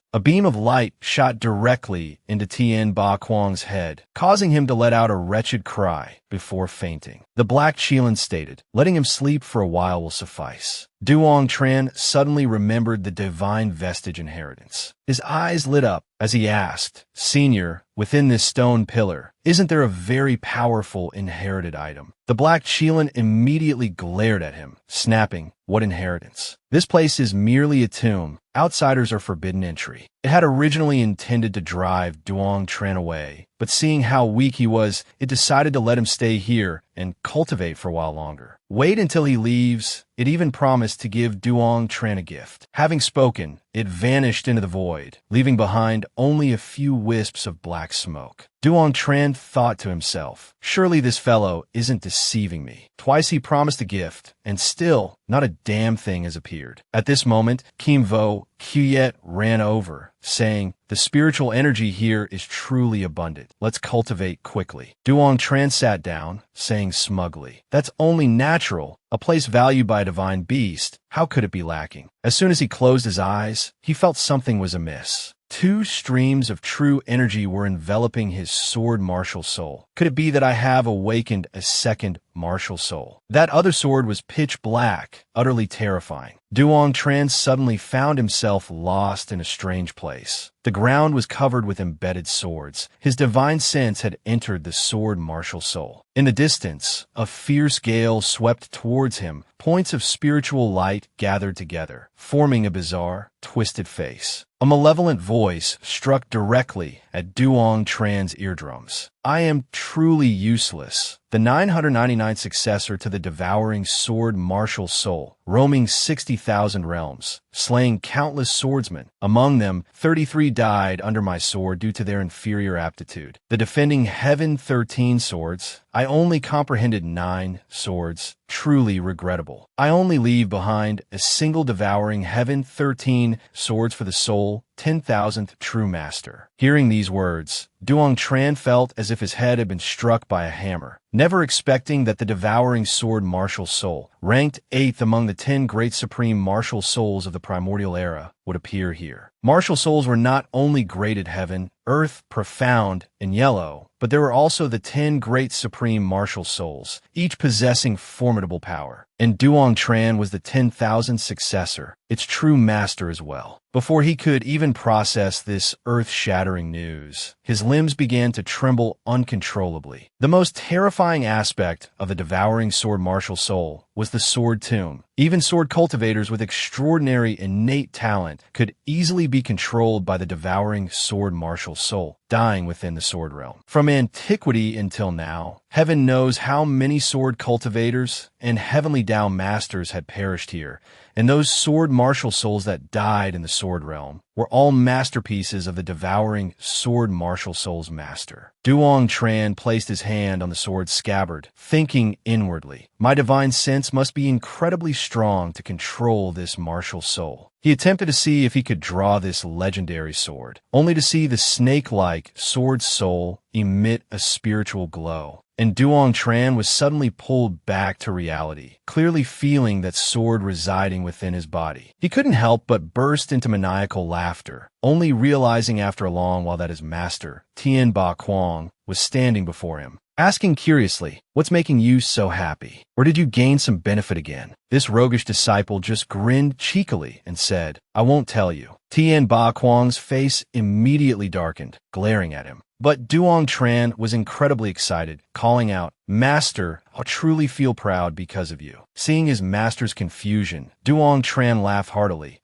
A beam of light shot directly into Tian Ba Kuang's head, causing him to let out a wretched cry before fainting. The black Qilin stated, "Letting him sleep for a while will suffice." Duong Tran suddenly remembered the divine vestige inheritance. His eyes lit up as he asked, "Senior, within this stone pillar, isn't there a very powerful inherited item?" The black Qilin immediately glared at him, snapping, "What inheritance? This place is merely a tomb. Outsiders are forbidden entry." It had originally intended to drive Duong Tran away, but seeing how weak he was, it decided to let him stay here and cultivate for a while longer. Wait until he leaves. It even promised to give Duong Tran a gift. Having spoken, it vanished into the void, leaving behind only a few wisps of black smoke. Duong Tran thought to himself, surely this fellow isn't deceiving me. Twice he promised a gift, and still, not a damn thing has appeared. At this moment, Kim Vo Kyet ran over, saying, the spiritual energy here is truly abundant. Let's cultivate quickly. Duong Tran sat down, saying smugly, that's only natural. A place valued by a divine beast, how could it be lacking? As soon as he closed his eyes, he felt something was amiss. Two streams of true energy were enveloping his sword martial soul. Could it be that I have awakened a second martial soul? That other sword was pitch black, utterly terrifying. Duong Tran suddenly found himself lost in a strange place. The ground was covered with embedded swords. His divine sense had entered the sword martial soul. In the distance, a fierce gale swept towards him. Points of spiritual light gathered together, forming a bizarre, twisted face. A malevolent voice struck directly at Duong Tran's eardrums. I am truly useless. The 999 successor to the devouring sword martial soul, roaming 60,000 realms, slaying countless swordsmen. Among them, 33 died under my sword due to their inferior aptitude. The defending Heaven 13 swords, I only comprehended 9 swords. Truly regrettable. I only leave behind a single devouring Heaven 13 swords for the soul, 10,000th true master. Hearing these words, Duong Tran felt as if his head had been struck by a hammer. Never expecting that the devouring sword martial soul, ranked 8th among the 10 great supreme martial souls of the primordial era, would appear here. Martial souls were not only graded heaven, earth, profound, and yellow, but there were also the 10 great supreme martial souls, each possessing formidable power. And Duong Tran was the 10,000th successor, its true master as well. Before he could even process this earth-shattering news, his limbs began to tremble uncontrollably. The most terrifying aspect of the devouring sword martial soul was the sword tomb. Even sword cultivators with extraordinary innate talent could easily be controlled by the devouring sword martial soul, dying within the sword realm. From antiquity until now, heaven knows how many sword cultivators and heavenly Tao masters had perished here, and those sword martial souls that died in the sword realm were all masterpieces of the devouring sword martial soul's master. Duong Tran placed his hand on the sword's scabbard, thinking inwardly, my divine sense must be incredibly strong to control this martial soul. He attempted to see if he could draw this legendary sword, only to see the snake-like sword soul emit a spiritual glow. And Duong Tran was suddenly pulled back to reality, clearly feeling that sword residing within his body. He couldn't help but burst into maniacal laughter, only realizing after a long while that his master, Tien Ba Quang, was standing before him, asking curiously, what's making you so happy? Or did you gain some benefit again? This roguish disciple just grinned cheekily and said, I won't tell you. Tien Ba Quang's face immediately darkened, glaring at him. But Duong Tran was incredibly excited, calling out, Master, I truly feel proud because of you. Seeing his master's confusion, Duong Tran laughed heartily.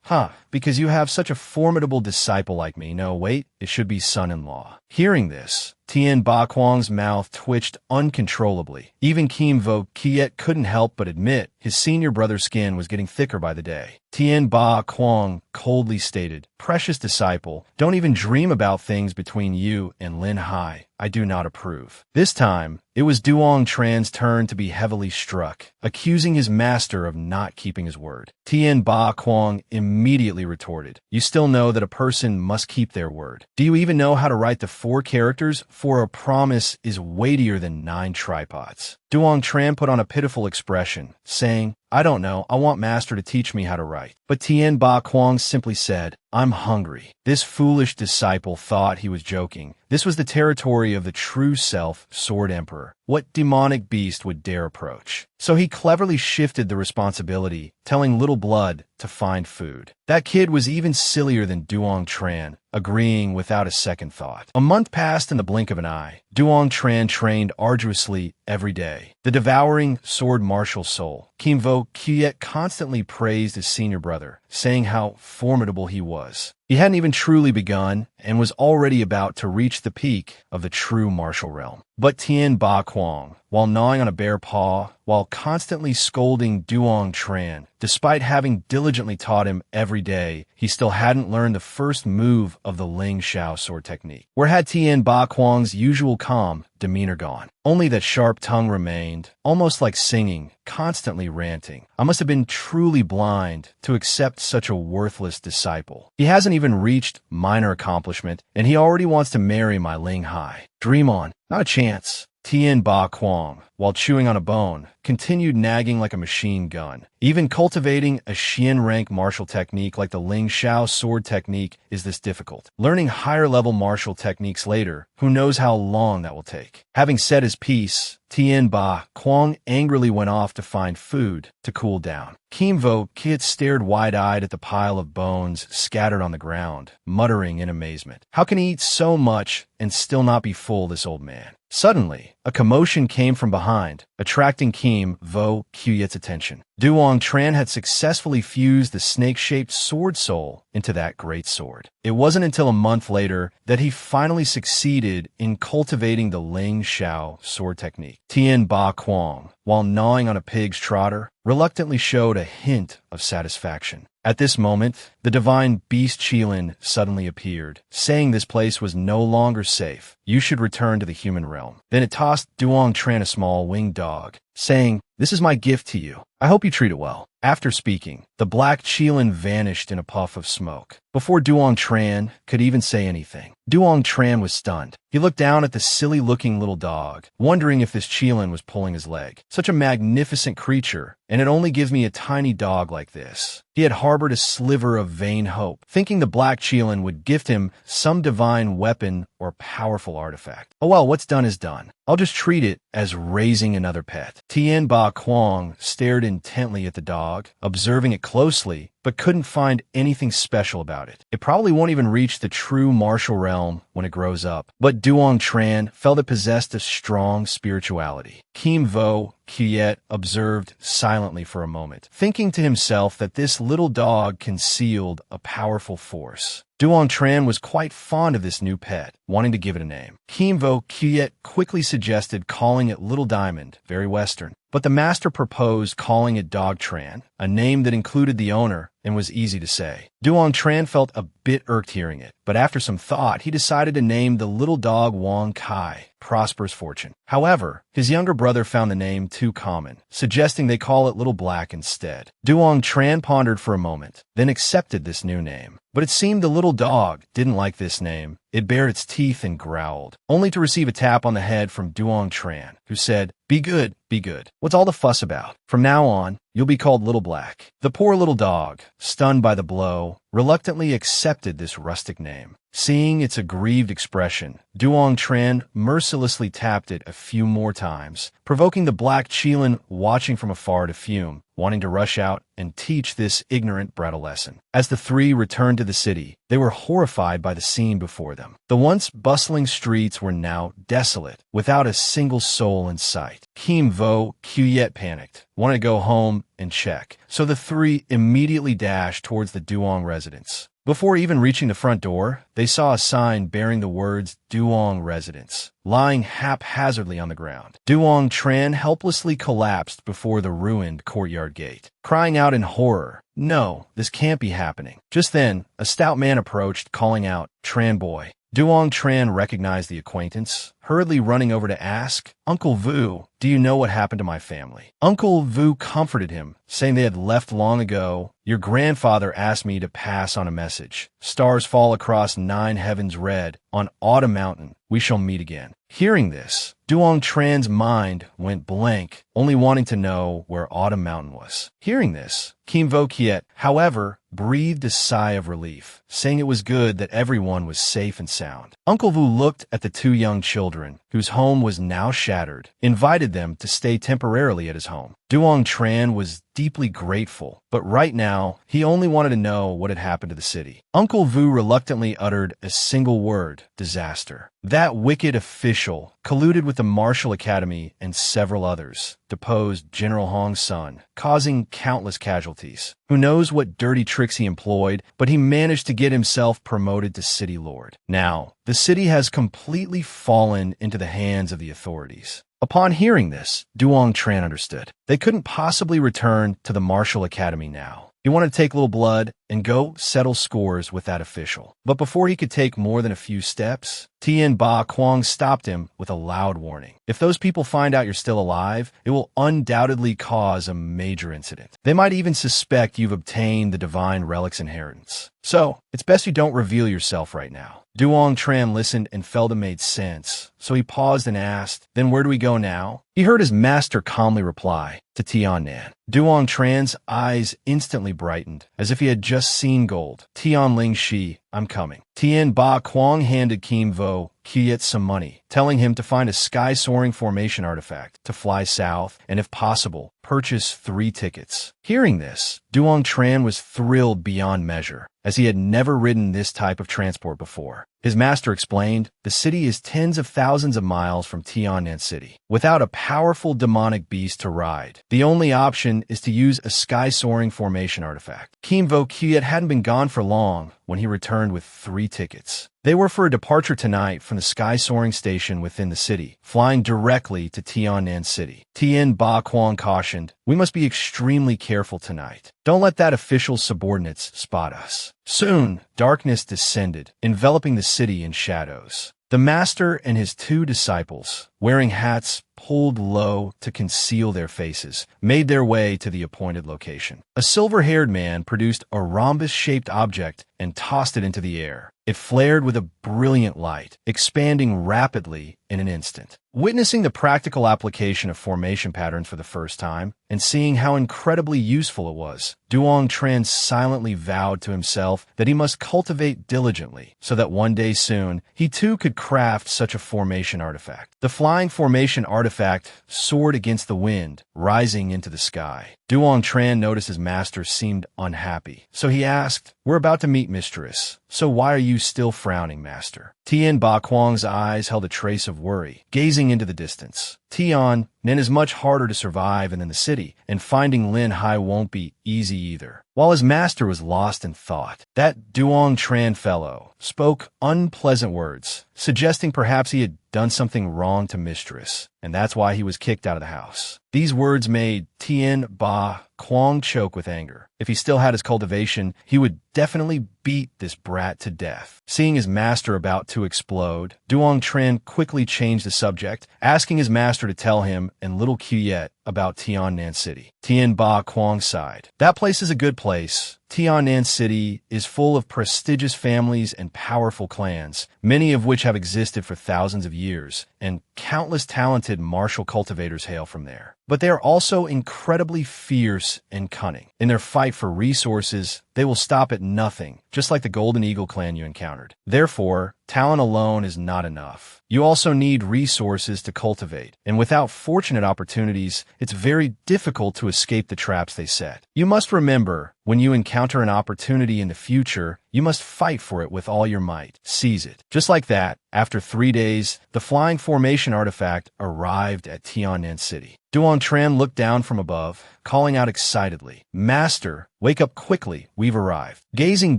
Because you have such a formidable disciple like me. No, wait, it should be son-in-law. Hearing this, Tien Ba Quang's mouth twitched uncontrollably. Even Kim Vo Kiet couldn't help but admit his senior brother's skin was getting thicker by the day. Tien Ba Quang coldly stated, Precious disciple, don't even dream about things between you and Linhai. I do not approve. This time, it was Duong Tran's turn to be heavily struck, accusing his master of not keeping his word. Tien Ba Quang immediately retorted, You still know that a person must keep their word. Do you even know how to write the 4 characters? For a promise is weightier than 9 tripods. Duong Tran put on a pitiful expression, saying, I don't know, I want master to teach me how to write. But Tien Ba Quang simply said, I'm hungry. This foolish disciple thought he was joking. This was the territory of the true self, Sword Emperor. What demonic beast would dare approach? So he cleverly shifted the responsibility, telling Little Blood to find food. That kid was even sillier than Duong Tran, agreeing without a second thought. A month passed in the blink of an eye. Duong Tran trained arduously every day. The devouring sword martial soul, Kim Vo Kiet constantly praised his senior brother, saying how formidable he was. He hadn't even truly begun and was already about to reach the peak of the true martial realm. But Tien Ba Quang, while gnawing on a bare paw, while constantly scolding Duong Tran, despite having diligently taught him every day, he still hadn't learned the first move of the Ling Xiao sword technique. Where had Tien Ba Quang's usual calm demeanor gone? Only that sharp tongue remained, almost like singing, constantly ranting. I must have been truly blind to accept such a worthless disciple. He hasn't even reached minor accomplishment, and he already wants to marry my Linhai. Dream on. Not a chance. Tien Ba Quang, while chewing on a bone, continued nagging like a machine gun. Even cultivating a Xian rank martial technique like the Ling Xiao sword technique is this difficult. Learning higher level martial techniques later, who knows how long that will take. Having said his piece, Tien Ba Quang angrily went off to find food to cool down. Kim Vo Kit stared wide-eyed at the pile of bones scattered on the ground, muttering in amazement. How can he eat so much and still not be full, this old man? Suddenly, a commotion came from behind, attracting Kim Vo Kuyet's attention. Duong Tran had successfully fused the snake-shaped sword soul into that great sword. It wasn't until a month later that he finally succeeded in cultivating the Ling Xiao sword technique. Tien Ba Quang, while gnawing on a pig's trotter, reluctantly showed a hint of satisfaction. At this moment, the divine beast Qilin suddenly appeared, saying this place was no longer safe. You should return to the human realm. Then it tossed Duong Tran a small winged dog, saying, "This is my gift to you. I hope you treat it well." After speaking, the black Qilin vanished in a puff of smoke. Before Duong Tran could even say anything, Duong Tran was stunned. He looked down at the silly-looking little dog, wondering if this Qilin was pulling his leg. Such a magnificent creature, and it only gives me a tiny dog like this. He had harbored a sliver of vain hope, thinking the black Qilin would gift him some divine weapon or powerful artifact. Oh well, what's done is done. I'll just treat it as raising another pet. Tien Ba Quang stared intently at the dog, observing it closely, but couldn't find anything special about it. It probably won't even reach the true martial realm when it grows up. But Duong Tran felt it possessed a strong spirituality. Kim Vo Kuyet observed silently for a moment, thinking to himself that this little dog concealed a powerful force. Duong Tran was quite fond of this new pet, wanting to give it a name. Kim Vo Kuyet quickly suggested calling it Little Diamond, very Western. But the master proposed calling it Dog Tran, a name that included the owner and was easy to say. Duong Tran felt a bit irked hearing it, but after some thought, he decided to name the little dog Wong Kai, Prosperous Fortune. However, his younger brother found the name too common, suggesting they call it Little Black instead. Duong Tran pondered for a moment, then accepted this new name. But it seemed the little dog didn't like this name. It bared its teeth and growled, only to receive a tap on the head from Duong Tran, who said, "Be good, be good. What's all the fuss about? From now on, you'll be called Little Black." The poor little dog, stunned by the blow, reluctantly accepted this rustic name. Seeing its aggrieved expression, Duong Tran mercilessly tapped it a few more times, provoking the black Qilin watching from afar to fume, wanting to rush out and teach this ignorant brat a lesson. As the three returned to the city, they were horrified by the scene before them. The once bustling streets were now desolate, without a single soul in sight. Kim Vo Kuyet panicked, wanted to go home and check, so the three immediately dashed towards the Duong residence. Before even reaching the front door, they saw a sign bearing the words Duong Residence, lying haphazardly on the ground. Duong Tran helplessly collapsed before the ruined courtyard gate, crying out in horror, "No, this can't be happening." Just then, a stout man approached, calling out, "Tran boy." Duong Tran recognized the acquaintance, hurriedly running over to ask, "Uncle Vu, do you know what happened to my family?" Uncle Vu comforted him, saying they had left long ago. "Your grandfather asked me to pass on a message. Stars fall across 9 heavens red. On Autumn Mountain, we shall meet again." Hearing this, Duong Tran's mind went blank, only wanting to know where Autumn Mountain was. Hearing this, Kim Vo Kiet, however, breathed a sigh of relief, saying it was good that everyone was safe and sound. Uncle Vu looked at the 2 young children, whose home was now shattered, invited them to stay temporarily at his home. Duong Tran was deeply grateful, but right now, he only wanted to know what had happened to the city. Uncle Vu reluctantly uttered a single word: disaster. That wicked official colluded with the Martial Academy and several others, deposed General Hong's son, causing countless casualties. Who knows what dirty tricks he employed, but he managed to get himself promoted to city lord. Now, the city has completely fallen into the hands of the authorities. Upon hearing this, Duong Tran understood. They couldn't possibly return to the Martial Academy now. He wanted to take a little blood and go settle scores with that official. But before he could take more than a few steps, Tien Ba Quang stopped him with a loud warning. If those people find out you're still alive, it will undoubtedly cause a major incident. They might even suspect you've obtained the Divine Relic's inheritance. So, it's best you don't reveal yourself right now. Duong Tran listened and felt it made sense, so he paused and asked, "Then where do we go now?" He heard his master calmly reply to Tian Nan. Duong Tran's eyes instantly brightened, as if he had just seen gold. "Tian Ling Shi, I'm coming." Tien Ba Quang handed Kim Vo Kiet some money, telling him to find a sky-soaring formation artifact, to fly south, and if possible, purchase 3 tickets. Hearing this, Duong Tran was thrilled beyond measure, as he had never ridden this type of transport before. His master explained, the city is tens of thousands of miles from Tien Nam City. Without a powerful demonic beast to ride, the only option is to use a sky-soaring formation artifact. Kim Vo Kiet hadn't been gone for long when he returned with 3 tickets. They were for a departure tonight from the sky-soaring station within the city, flying directly to Tien Nan City. Tien Ba Quang cautioned, "We must be extremely careful tonight. Don't let that official's subordinates spot us." Soon, darkness descended, enveloping the city in shadows. The master and his 2 disciples, wearing hats pulled low to conceal their faces, made their way to the appointed location. A silver-haired man produced a rhombus-shaped object and tossed it into the air. It flared with a brilliant light, expanding rapidly in an instant. Witnessing the practical application of formation patterns for the first time, and seeing how incredibly useful it was, Duong Tran silently vowed to himself that he must cultivate diligently, so that one day soon, he too could craft such a formation artifact. The flying formation artifact soared against the wind, rising into the sky. Duong Tran noticed his master seemed unhappy, so he asked, "We're about to meet, mistress, so why are you still frowning, master?" Tien Ba Quang's eyes held a trace of worry, gazing into the distance. Tian Nan is much harder to survive than in the city, and finding Linhai won't be easy either. While his master was lost in thought, that Duong Tran fellow spoke unpleasant words, suggesting perhaps he had done something wrong to mistress, and that's why he was kicked out of the house. These words made Tien Ba Quang choke with anger. If he still had his cultivation, he would definitely beat this brat to death. Seeing his master about to explode, Duong Tran quickly changed the subject, asking his master to tell him and little Kiet about Tien Nan City. Tien Ba Quang sighed. "That place is a good place. Tien Nan City is full of prestigious families and powerful clans, many of which have existed for thousands of years, and countless talented martial cultivators hail from there. But they are also incredibly fierce and cunning. In their fight for resources, they will stop at nothing, just like the Golden Eagle clan you encountered. Therefore, talent alone is not enough. You also need resources to cultivate, and without fortunate opportunities, it's very difficult to escape the traps they set. You must remember, when you encounter an opportunity in the future, you must fight for it with all your might. Seize it." Just like that, after 3 days, the flying formation artifact arrived at Tien Nan City. Duong Tran looked down from above, calling out excitedly, "Master, wake up quickly, we've arrived." Gazing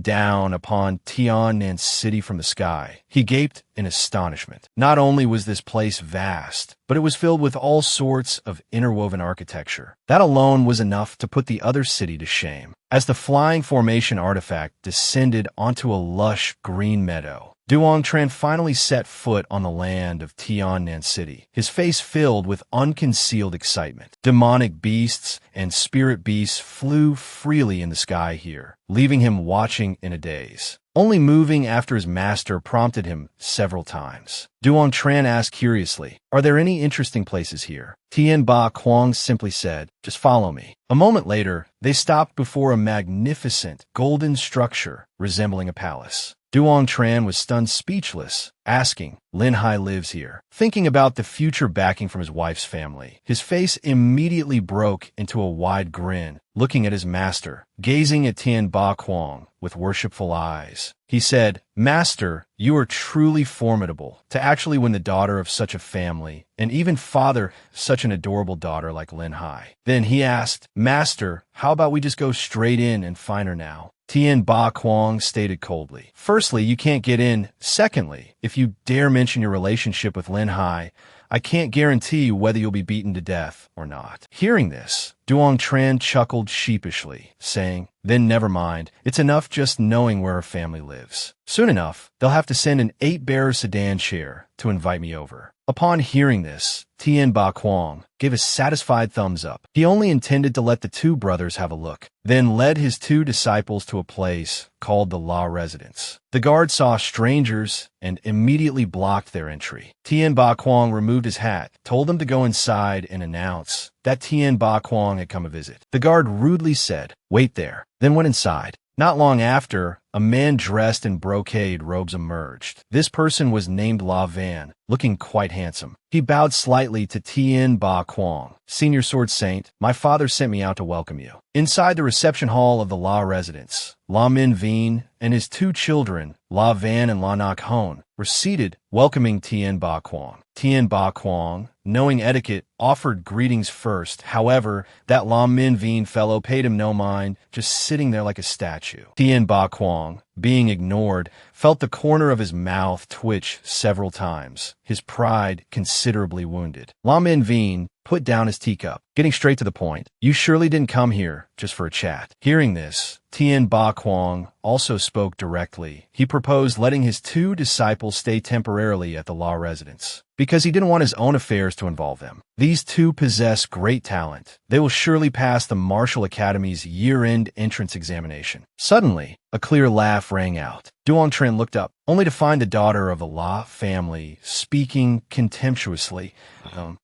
down upon Tien Nan City from the sky, he gaped in astonishment. Not only was this place vast, but it was filled with all sorts of interwoven architecture. That alone was enough to put the other city to shame. As the flying formation artifact descended onto a lush green meadow, Duong Tran finally set foot on the land of Tien Nan City, his face filled with unconcealed excitement. Demonic beasts and spirit beasts flew freely in the sky here, leaving him watching in a daze. Only moving after his master prompted him several times. Duong Tran asked curiously, "Are there any interesting places here?" Tien Ba Quang simply said, "Just follow me." A moment later, they stopped before a magnificent golden structure resembling a palace. Duong Tran was stunned speechless, asking, Linhai lives here. Thinking about the future backing from his wife's family, his face immediately broke into a wide grin, looking at his master, gazing at Tien Ba Quang with worshipful eyes. He said, Master, you are truly formidable to actually win the daughter of such a family, and even father such an adorable daughter like Linhai. Then he asked, Master, how about we just go straight in and find her now? Tien Ba Quang stated coldly, Firstly, you can't get in. Secondly, if you dare mention your relationship with Linhai, I can't guarantee whether you'll be beaten to death or not. Hearing this, Duong Tran chuckled sheepishly, saying, Then never mind, it's enough just knowing where her family lives. Soon enough, they'll have to send an 8-bearer sedan chair to invite me over. Upon hearing this, Tien Ba Quang gave a satisfied thumbs up. He only intended to let the two brothers have a look, then led his 2 disciples to a place called the La Residence. The guard saw strangers and immediately blocked their entry. Tien Ba Quang removed his hat, told them to go inside and announce that Tien Ba Quang had come a visit. The guard rudely said, Wait there, then went inside. Not long after, a man dressed in brocade robes emerged. This person was named La Van, looking quite handsome. He bowed slightly to Tien Ba Quang. Senior Sword Saint, my father sent me out to welcome you. Inside the reception hall of the La Residence, La Min Veen and his 2 children, La Van and La Nak Hon, were seated, welcoming Tien Ba Quang. Tien Ba Quang, knowing etiquette, offered greetings first. However, that La Min Veen fellow paid him no mind, just sitting there like a statue. Tien Ba Quang, being ignored, felt the corner of his mouth twitch several times, his pride considerably wounded. La Min Veen put down his teacup, getting straight to the point. You surely didn't come here just for a chat. Hearing this, Tien Ba Quang also spoke directly. He proposed letting his 2 disciples stay temporarily at the La Residence, because he didn't want his own affairs to involve them. These 2 possess great talent. They will surely pass the Martial Academy's year-end entrance examination. Suddenly, a clear laugh rang out. Duong Tran looked up, only to find the daughter of the La family speaking contemptuously,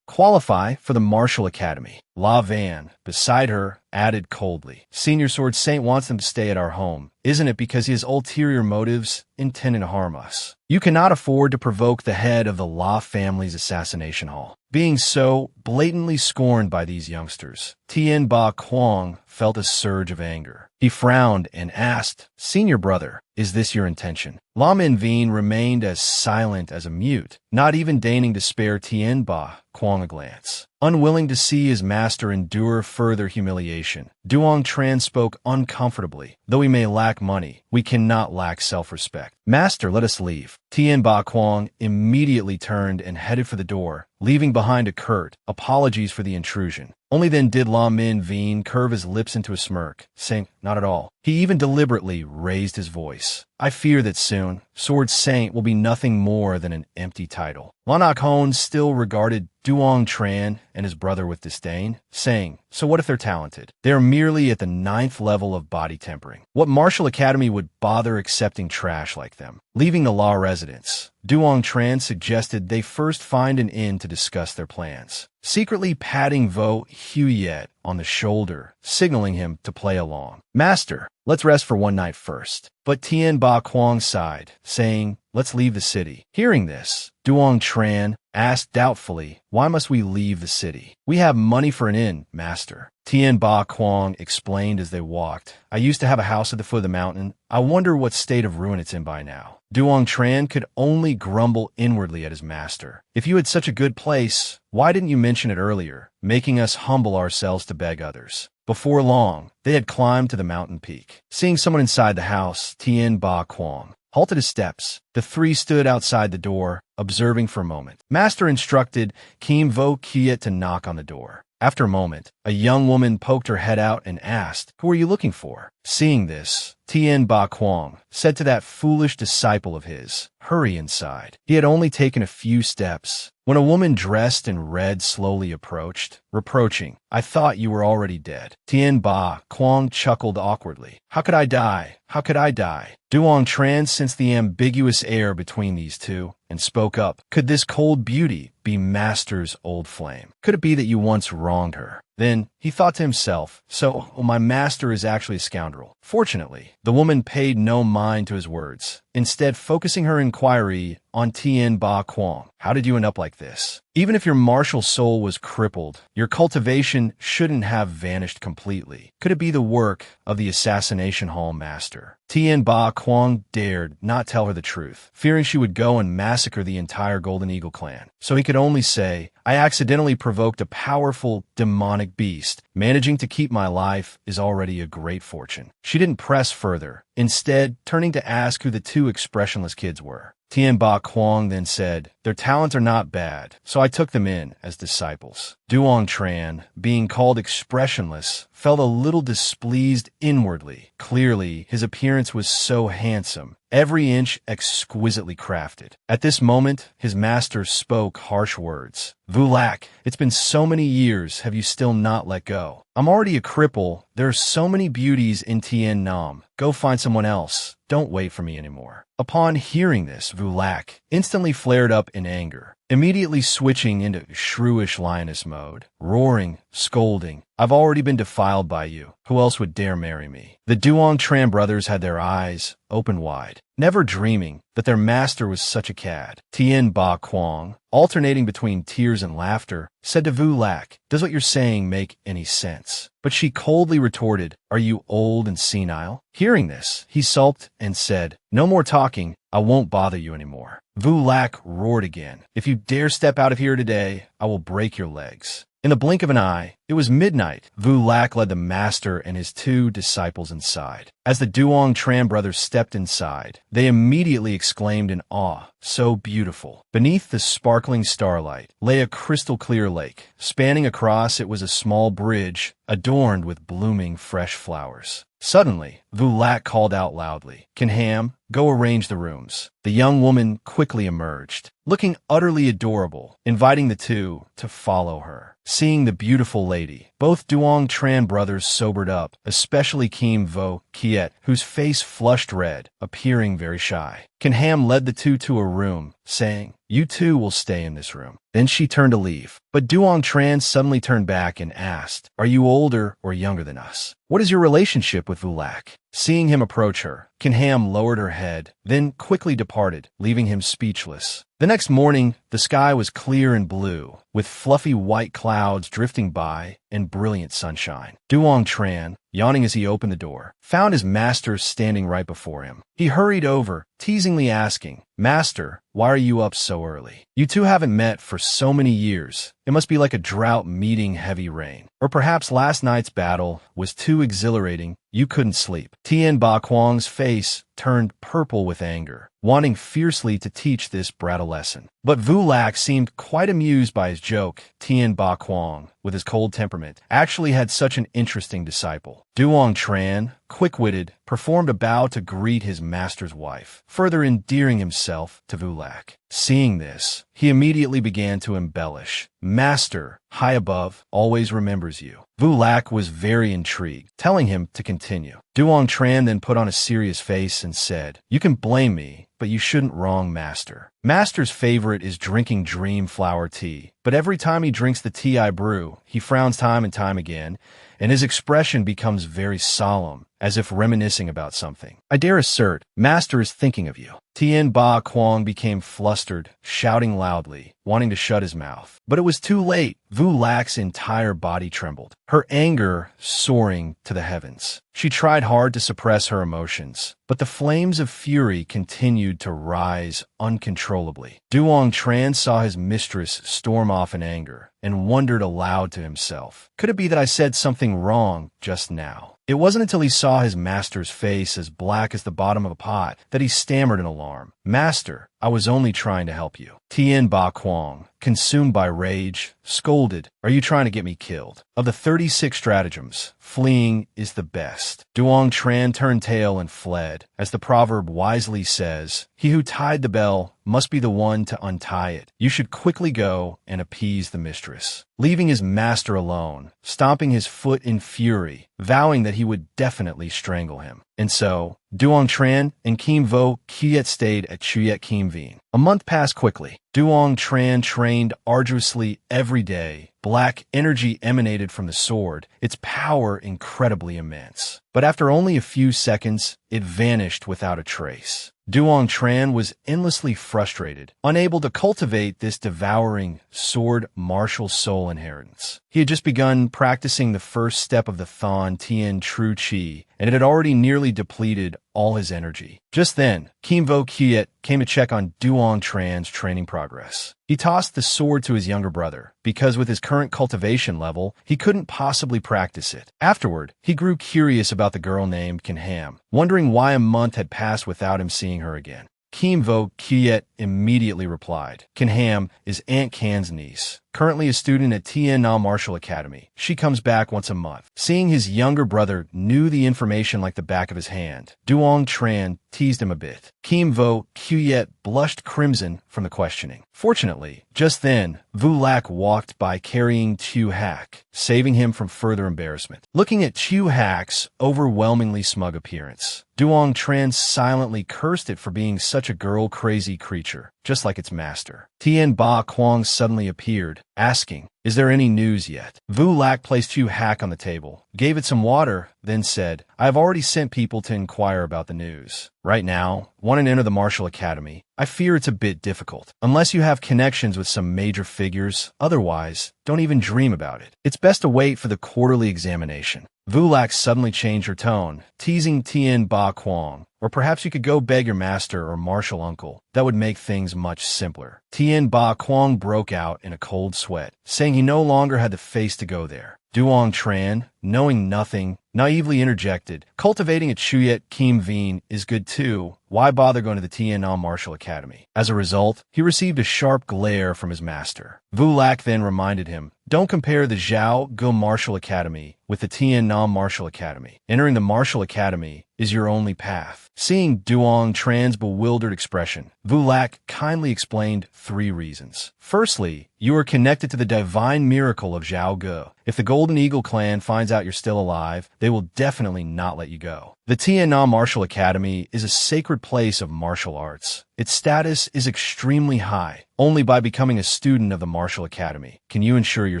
qualify for the Martial Academy. La Van, beside her, added coldly, Senior Sword Saint wants them to stay at our home. Isn't it because he has ulterior motives intending to harm us? You cannot afford to provoke the head of the La family's assassination hall. Being so blatantly scorned by these youngsters, Tien Ba Quang felt a surge of anger. He frowned and asked, Senior brother, is this your intention? La Min Veen remained as silent as a mute, not even deigning to spare Tien Ba Quang a glance. Unwilling to see his master endure further humiliation, Duong Tran spoke uncomfortably. Though we may lack money, we cannot lack self-respect. Master, let us leave. Tien Ba Quang immediately turned and headed for the door, leaving behind a curt, apologies for the intrusion. Only then did La Min Veen curve his lips into a smirk, saying, Not at all. He even deliberately raised his voice. I fear that soon, Sword Saint will be nothing more than an empty title. Lanak Hon still regarded Duong Tran and his brother with disdain, saying, So what if they're talented? They are merely at the 9th level of body tempering. What Martial Academy would bother accepting trash like them? Leaving the La Residence, Duong Tran suggested they first find an inn to discuss their plans, secretly patting Vo Huyet on the shoulder, signaling him to play along. Master, let's rest for one night first. But Tien Ba Quang sighed, saying, Let's leave the city. Hearing this, Duong Tran asked doubtfully, Why must we leave the city? We have money for an inn, master. Tien Ba Quang explained as they walked. I used to have a house at the foot of the mountain. I wonder what state of ruin it's in by now. Duong Tran could only grumble inwardly at his master. If you had such a good place, why didn't you mention it earlier, making us humble ourselves to beg others? Before long, they had climbed to the mountain peak. Seeing someone inside the house, Tien Ba Quang halted his steps. The 3 stood outside the door, observing for a moment. Master instructed Kim Vo Kiet to knock on the door. After a moment, a young woman poked her head out and asked, Who are you looking for? Seeing this, Tien Ba Quang said to that foolish disciple of his, Hurry inside. He had only taken a few steps when a woman dressed in red slowly approached, reproaching, I thought you were already dead. Tien Ba Quang chuckled awkwardly. How could I die? How could I die? Duong Tran sensed the ambiguous air between these 2 and spoke up. Could this cold beauty be Master's old flame? Could it be that you once wronged her? Then he thought to himself, So my master is actually a scoundrel. Fortunately, the woman paid no mind to his words, instead focusing her inquiry on Tien Ba Quang. How did you end up like this? Even if your martial soul was crippled, your cultivation shouldn't have vanished completely. Could it be the work of the Assassination Hall Master? Tien Ba Quang dared not tell her the truth, fearing she would go and massacre the entire Golden Eagle clan. So he could only say, I accidentally provoked a powerful, demonic beast. Managing to keep my life is already a great fortune. She didn't press further, instead turning to ask who the two expressionless kids were. Tien Ba Quang then said, their talents are not bad, so I took them in as disciples. Duong Tran, being called expressionless, felt a little displeased inwardly. Clearly, his appearance was so handsome, every inch exquisitely crafted. At this moment, his master spoke harsh words. Vulak, it's been so many years, have you still not let go? I'm already a cripple. There are so many beauties in Tien Nam. Go find someone else. Don't wait for me anymore. Upon hearing this, Vulak instantly flared up in anger, immediately switching into shrewish lioness mode, roaring, scolding. I've already been defiled by you. Who else would dare marry me? The Duong Tran brothers had their eyes open wide, never dreaming that their master was such a cad. Tien Ba Quang, alternating between tears and laughter, said to Vulak, does what you're saying make any sense? But she coldly retorted, are you old and senile? Hearing this, he sulked and said, no more talking, I won't bother you anymore. Vulak roared again, if you dare step out of here today, I will break your legs. In the blink of an eye, it was midnight. Vulak led the master and his two disciples inside. As the Duong Tran brothers stepped inside, they immediately exclaimed in awe, so beautiful. Beneath the sparkling starlight lay a crystal-clear lake. Spanning across it was a small bridge adorned with blooming fresh flowers. Suddenly, Vulak called out loudly, Kinham, go arrange the rooms. The young woman quickly emerged, looking utterly adorable, inviting the two to follow her. Seeing the beautiful lady, both Duong Tran brothers sobered up, especially Kim Vo Kiet, whose face flushed red, appearing very shy. Kinham led the two to a room, saying, you two will stay in this room. Then she turned to leave. But Duong Tran suddenly turned back and asked, are you older or younger than us? What is your relationship with Vulak? Seeing him approach her, Kinham lowered her head, then quickly departed, leaving him speechless. The next morning, the sky was clear and blue, with fluffy white clouds drifting by and brilliant sunshine. Duong Tran, yawning as he opened the door, found his master standing right before him. He hurried over, teasingly asking, Master, why are you up so early? You two haven't met for so many years. It must be like a drought meeting heavy rain. Or perhaps last night's battle was too exhilarating, you couldn't sleep. Tien Ba Quang's face turned purple with anger, wanting fiercely to teach this brat a lesson. But Vulak seemed quite amused by his joke. Tien Ba Quang, with his cold temperament, actually had such an interesting disciple. Duong Tran, quick-witted, performed a bow to greet his master's wife, further endearing himself to Vulak. Seeing this, he immediately began to embellish. Master, high above, always remembers you. Vulak was very intrigued, telling him to continue. Duong Tran then put on a serious face and said, you can blame me, but you shouldn't wrong Master. Master's favorite is drinking dream flower tea, but every time he drinks the tea I brew, he frowns time and time again, and his expression becomes very solemn, as if reminiscing about something. I dare assert, Master is thinking of you. Tien Ba Quang became flustered, shouting loudly, wanting to shut his mouth. But it was too late. Vulak's entire body trembled, her anger soaring to the heavens. She tried hard to suppress her emotions, but the flames of fury continued to rise uncontrollably. Duong Tran saw his mistress storm off in anger and wondered aloud to himself, could it be that I said something wrong just now? It wasn't until he saw his master's face as black as the bottom of a pot that he stammered in alarm. Master, I was only trying to help you. Tien Ba Quang, consumed by rage, scolded, are you trying to get me killed? Of the 36 stratagems, fleeing is the best. Duong Tran turned tail and fled. As the proverb wisely says, he who tied the bell must be the one to untie it. You should quickly go and appease the mistress. Leaving his master alone, stomping his foot in fury, vowing that he would definitely strangle him. And so, Duong Tran and Kim Vo Kiet stayed at Chuyet Kim Vien. A month passed quickly. Duong Tran trained arduously every day. Black energy emanated from the sword, its power incredibly immense. But after only a few seconds, it vanished without a trace. Duong Tran was endlessly frustrated, unable to cultivate this devouring sword martial soul inheritance. He had just begun practicing the first step of the Thon Tien True Chi, and it had already nearly depleted all his energy. Just then, Kim Vo Kiet came to check on Duong Tran's training progress. He tossed the sword to his younger brother, because with his current cultivation level, he couldn't possibly practice it. Afterward, he grew curious about the girl named Kinham, wondering why a month had passed without him seeing her again. Kim Vo Kiet immediately replied, Kinham is Aunt Kan's niece, currently a student at Tien Nam Martial Academy. She comes back once a month. Seeing his younger brother knew the information like the back of his hand, Duong Tran teased him a bit. Kim Vo Kiet blushed crimson from the questioning. Fortunately, just then, Vu Lak walked by carrying Chu Hak, saving him from further embarrassment. Looking at Chu Hak's overwhelmingly smug appearance, Duong Tran silently cursed it for being such a girl-crazy creature, just like its master. Tien Ba Kwong suddenly appeared, asking, "Is there any news yet?" Vu Lak placed Chu Hak on the table, gave it some water, then said, "I have already sent people to inquire about the news. Right now, want to enter the Martial Academy. I fear it's a bit difficult. Unless you have connections with some major figures, otherwise, don't even dream about it. It's best to wait for the quarterly examination." Vu Lak suddenly changed her tone, teasing Tien Ba Kwong. Or perhaps you could go beg your master or martial uncle. That would make things much simpler. Tien Ba Kwong broke out in a cold sweat, saying he no longer had the face to go there. Duong Tran, knowing nothing, naively interjected, "Cultivating a Chuyet Kim Veen is good too. Why bother going to the Tien Nam Martial Academy?" As a result, he received a sharp glare from his master. Vu Lak then reminded him, "Don't compare the Zhao Ge Martial Academy with the Tien Nam Martial Academy. Entering the Martial Academy is your only path." Seeing Duong Tran's bewildered expression, Vu Lak kindly explained 3 reasons. Firstly, you are connected to the divine miracle of Zhao Ge. If the Golden Eagle clan finds out you're still alive, they will definitely not let you go. The Tien Nam Martial Academy is a sacred place of martial arts. Its status is extremely high. Only by becoming a student of the Martial Academy can you ensure your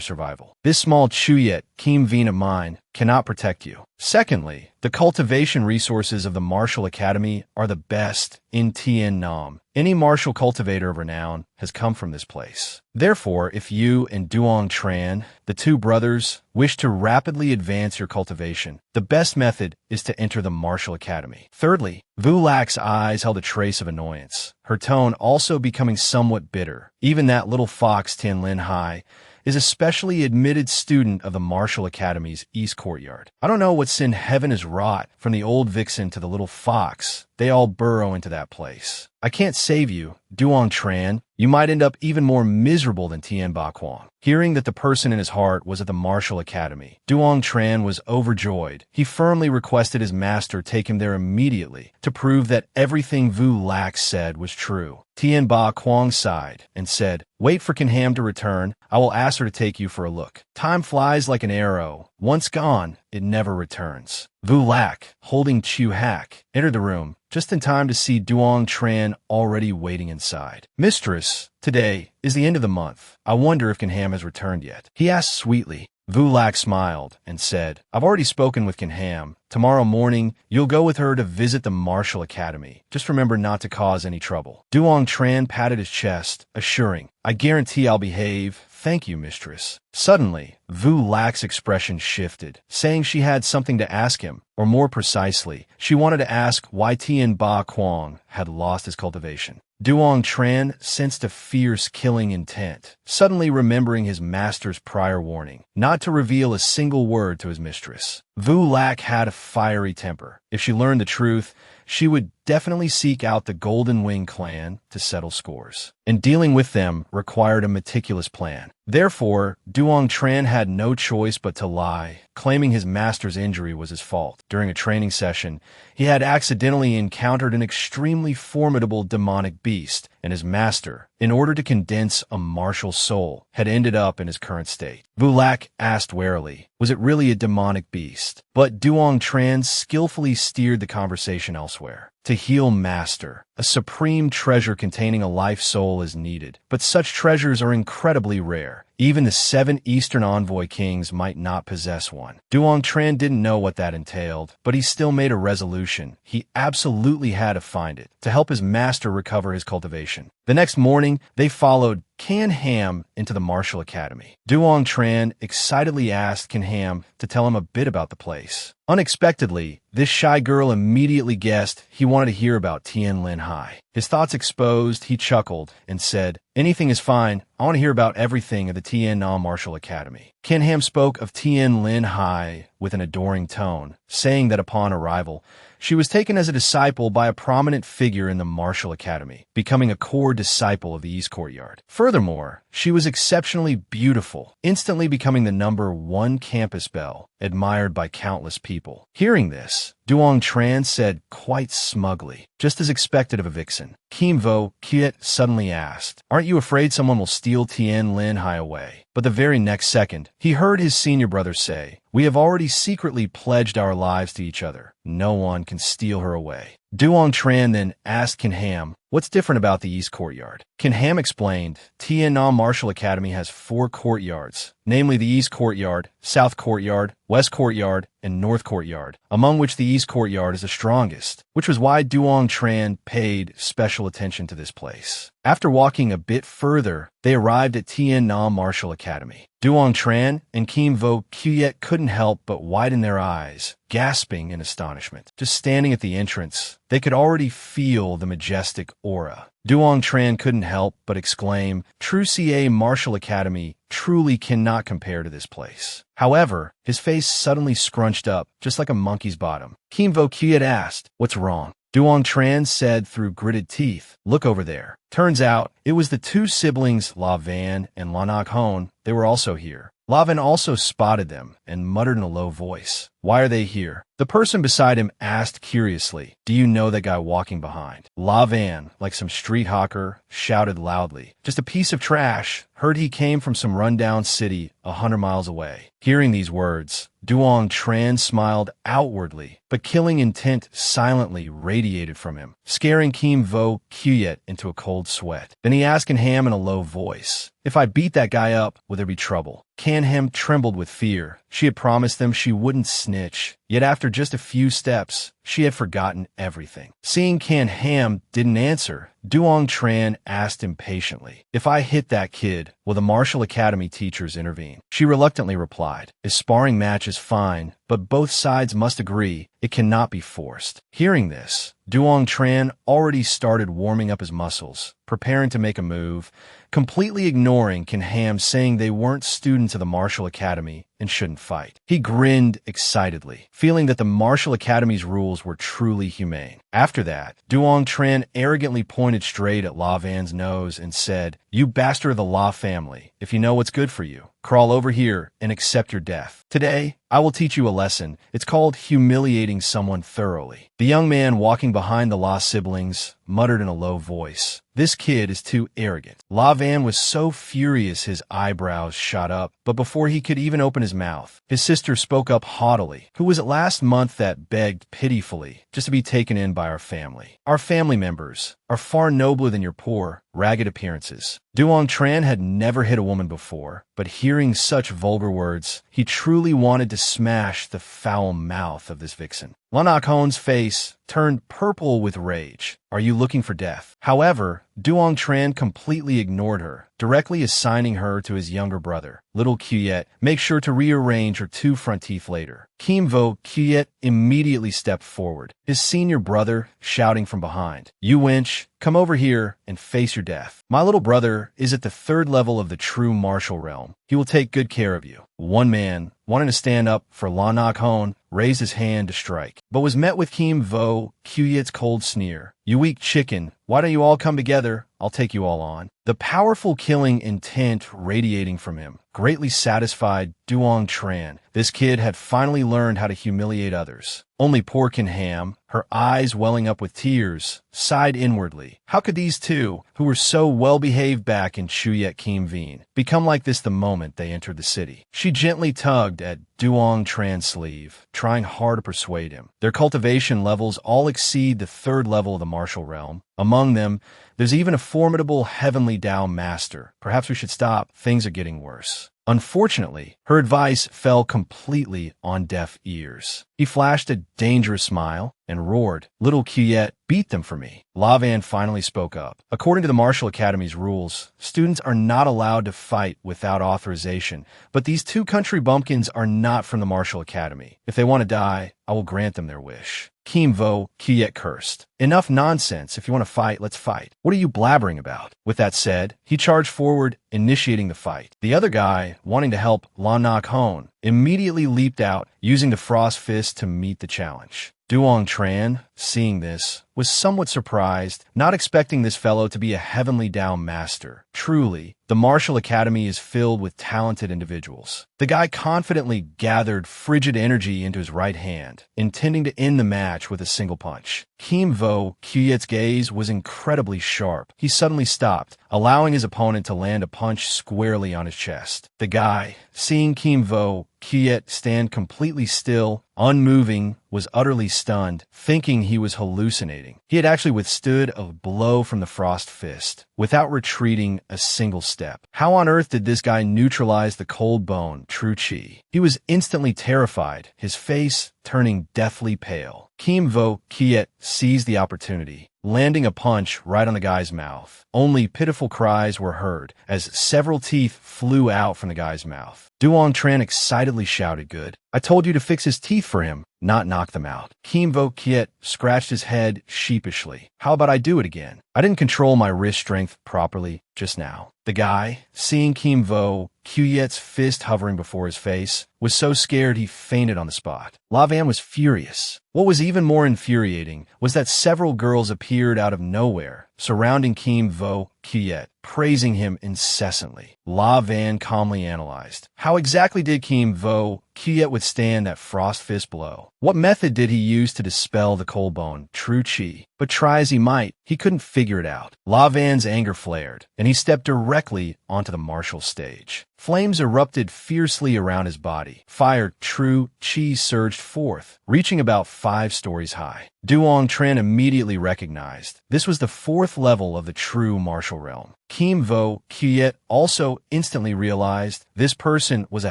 survival. This small Chuyet Kim Veen of mine cannot protect you. Secondly, the cultivation resources of the Martial Academy are the best in Tien Nam. Any martial cultivator of renown has come from this place. Therefore, if you and Duong Tran, the 2 brothers, wish to rapidly advance your cultivation, the best method is to enter the Martial Academy. Thirdly, Vu Lak's eyes held a trace of annoyance, her tone also becoming somewhat bitter. Even that little fox Tien Linhai is a specially admitted student of the Martial Academy's East Courtyard. I don't know what sin heaven has wrought, from the old vixen to the little fox. They all burrow into that place. I can't save you, Duong Tran. You might end up even more miserable than Tien Ba Kwong. Hearing that the person in his heart was at the Martial Academy, Duong Tran was overjoyed. He firmly requested his master take him there immediately to prove that everything Vu Lak said was true. Tien Ba Kwong sighed and said, "Wait for Kinham to return. I will ask her to take you for a look. Time flies like an arrow. Once gone, it never returns." Vu Lak, holding Chu Hak, entered the room, just in time to see Duong Tran already waiting inside. "Mistress, today is the end of the month. I wonder if Kinham has returned yet," he asked sweetly. Vu Lak smiled and said, "I've already spoken with Kinham. Tomorrow morning, you'll go with her to visit the Martial Academy. Just remember not to cause any trouble." Duong Tran patted his chest, assuring, "I guarantee I'll behave. Thank you, mistress." Suddenly, Vu Lak's expression shifted, saying she had something to ask him, or more precisely, she wanted to ask why Tien Ba Kwong had lost his cultivation. Duong Tran sensed a fierce killing intent, suddenly remembering his master's prior warning, not to reveal a single word to his mistress. Vu Lak had a fiery temper. If she learned the truth, she would definitely seek out the Golden Wing clan to settle scores. And dealing with them required a meticulous plan. Therefore, Duong Tran had no choice but to lie, claiming his master's injury was his fault. During a training session, he had accidentally encountered an extremely formidable demonic beast, and his master, in order to condense a martial soul, had ended up in his current state. Vu Lak asked warily, was it really a demonic beast? But Duong Tran skillfully steered the conversation elsewhere. To heal master, a supreme treasure containing a life soul is needed, but such treasures are incredibly rare. Even the 7 Eastern Envoy Kings might not possess one. Duong Tran didn't know what that entailed, but he still made a resolution. He absolutely had to find it, to help his master recover his cultivation. The next morning, they followed Can Ham into the Martial Academy. Duong Tran excitedly asked Can Ham to tell him a bit about the place. Unexpectedly, this shy girl immediately guessed he wanted to hear about Tien Linhai. His thoughts exposed, he chuckled and said, "Anything is fine. I want to hear about everything at the Tien Nam Martial Academy." Can Ham spoke of Tien Linhai with an adoring tone, saying that upon arrival, she was taken as a disciple by a prominent figure in the Martial Academy, becoming a core disciple of the East Courtyard. Furthermore, she was exceptionally beautiful, instantly becoming the #1 campus belle, admired by countless people. Hearing this, Duong Tran said quite smugly, just as expected of a vixen. Kim Vo Kiet suddenly asked, "Aren't you afraid someone will steal Tien Linhai away?" But the very next second, he heard his senior brother say, "We have already secretly pledged our lives to each other. No one can steal her away." Duong Tran then asked Can Ham, "What's different about the East Courtyard?" Can Ham explained, Tien Nam Martial Academy has 4 courtyards, namely the East Courtyard, South Courtyard, West Courtyard, and North Courtyard, among which the East Courtyard is the strongest, which was why Duong Tran paid special attention to this place. After walking a bit further, they arrived at Tien Nam Martial Academy. Duong Tran and Kim Vo Kiet couldn't help but widen their eyes, gasping in astonishment. Just standing at the entrance, they could already feel the majestic aura. Duong Tran couldn't help but exclaim, "True CA Martial Academy truly cannot compare to this place." However, his face suddenly scrunched up, just like a monkey's bottom. Kim Vo Kiet asked, "What's wrong?" Duong Tran said through gritted teeth, "Look over there." Turns out, it was the 2 siblings La Van and La Nak Hon. They were also here. La Van also spotted them and muttered in a low voice, "Why are they here?" The person beside him asked curiously, "Do you know that guy walking behind?" La Van, like some street hawker, shouted loudly, "Just a piece of trash. Heard he came from some rundown city 100 miles away." Hearing these words, Duong Tran smiled outwardly, but killing intent silently radiated from him, scaring Kim Vo Kiet into a cold sweat. Then he asked Can Ham in a low voice, "If I beat that guy up, will there be trouble?" Can Ham trembled with fear. She had promised them she wouldn't snitch, yet after just a few steps, she had forgotten everything. Seeing Can Ham didn't answer, Duong Tran asked impatiently, "If I hit that kid, will the Martial Academy teachers intervene?" She reluctantly replied, "A sparring match is fine, but both sides must agree it cannot be forced." Hearing this, Duong Tran already started warming up his muscles, preparing to make a move, completely ignoring Can Ham saying they weren't students of the Martial Academy and shouldn't fight. He grinned excitedly, feeling that the Martial Academy's rules were truly humane. After that, Duong Tran arrogantly pointed straight at La Van's nose and said, "You bastard of the La family, if you know what's good for you, crawl over here and accept your death. Today, I will teach you a lesson. It's called humiliating someone thoroughly." The young man walking behind the La siblings muttered in a low voice, "This kid is too arrogant." La Van was so furious his eyebrows shot up, but before he could even open his mouth, his sister spoke up haughtily, "Who was it last month that begged pitifully just to be taken in by our family? Our family members are far nobler than your poor, ragged appearances." Duong Tran had never hit a woman before, but hearing such vulgar words, he truly wanted to smash the foul mouth of this vixen. Lanak Hon's face turned purple with rage. "Are you looking for death?" However, Duong Tran completely ignored her, directly assigning her to his younger brother, Little Kiet. "Make sure to rearrange her 2 front teeth later." Kim Vo Kiet immediately stepped forward, his senior brother shouting from behind, "You wench, come over here and face your death. My little brother is at the 3rd level of the true martial realm. He will take good care of you." One man, wanting to stand up for Lanak Hon, raised his hand to strike, but was met with Kim Vo Kiet's cold sneer. "You weak chicken, why don't you all come together? I'll take you all on." The powerful killing intent radiating from him greatly satisfied Duong Tran. This kid had finally learned how to humiliate others. Only poor Can Ham, her eyes welling up with tears, sighed inwardly. How could these 2, who were so well-behaved back in Chuyet Kim Veen, become like this the moment they entered the city? She gently tugged at Duong Tran's sleeve, trying hard to persuade him. Their cultivation levels all exceed the 3rd level of the martial realm. Among them, there's even a formidable heavenly Tao master. Perhaps we should stop. Things are getting worse. Unfortunately, her advice fell completely on deaf ears. He flashed a dangerous smile and roared, "Little Qiet, beat them for me." Lavan finally spoke up. According to the Martial Academy's rules, students are not allowed to fight without authorization, but these 2 country bumpkins are not from the Martial Academy. If they want to die, I will grant them their wish. Kim Vo Qiet cursed. "Enough nonsense. If you want to fight, let's fight. What are you blabbering about?" With that said, he charged forward, initiating the fight. The other guy, wanting to help Lan Nak Hone, immediately leaped out, using the Frost Fist to meet the challenge. Duong Tran, seeing this, was somewhat surprised, not expecting this fellow to be a heavenly Tao master. Truly, the Martial Academy is filled with talented individuals. The guy confidently gathered frigid energy into his right hand, intending to end the match with a single punch. Kim Vo Qiet's gaze was incredibly sharp. He suddenly stopped, allowing his opponent to land a punch squarely on his chest. The guy, seeing Kim Vo Qiet stand completely still, unmoving, was utterly stunned, thinking he was hallucinating. He had actually withstood a blow from the Frost Fist, without retreating a single step. How on earth did this guy neutralize the cold bone, True Chi? He was instantly terrified, his face turning deathly pale. Kim Vo Qiet seized the opportunity, landing a punch right on the guy's mouth. Only pitiful cries were heard as several teeth flew out from the guy's mouth. Duong Tran excitedly shouted, "Good. I told you to fix his teeth for him, not knock them out." Kim Vo Qiet scratched his head sheepishly. "How about I do it again? I didn't control my wrist strength properly just now." The guy, seeing Kim Vo Qiet's fist hovering before his face, was so scared he fainted on the spot. Lavan was furious. What was even more infuriating was that several girls appeared out of nowhere, surrounding Kim Vo Qiet, praising him incessantly. Lavan calmly analyzed. How exactly did Kim Vo Qiet withstand that Frost Fist blow? What method did he use to dispel the cold bone, True Chi? But try as he might, he couldn't figure it out. Lavan's anger flared, and he stepped directly onto the martial stage. Flames erupted fiercely around his body. Fire True Chi surged forth, reaching about 5 stories high. Duong Tran immediately recognized this was the 4th level of the true martial realm. Kim Vo Qiet also instantly realized this person was a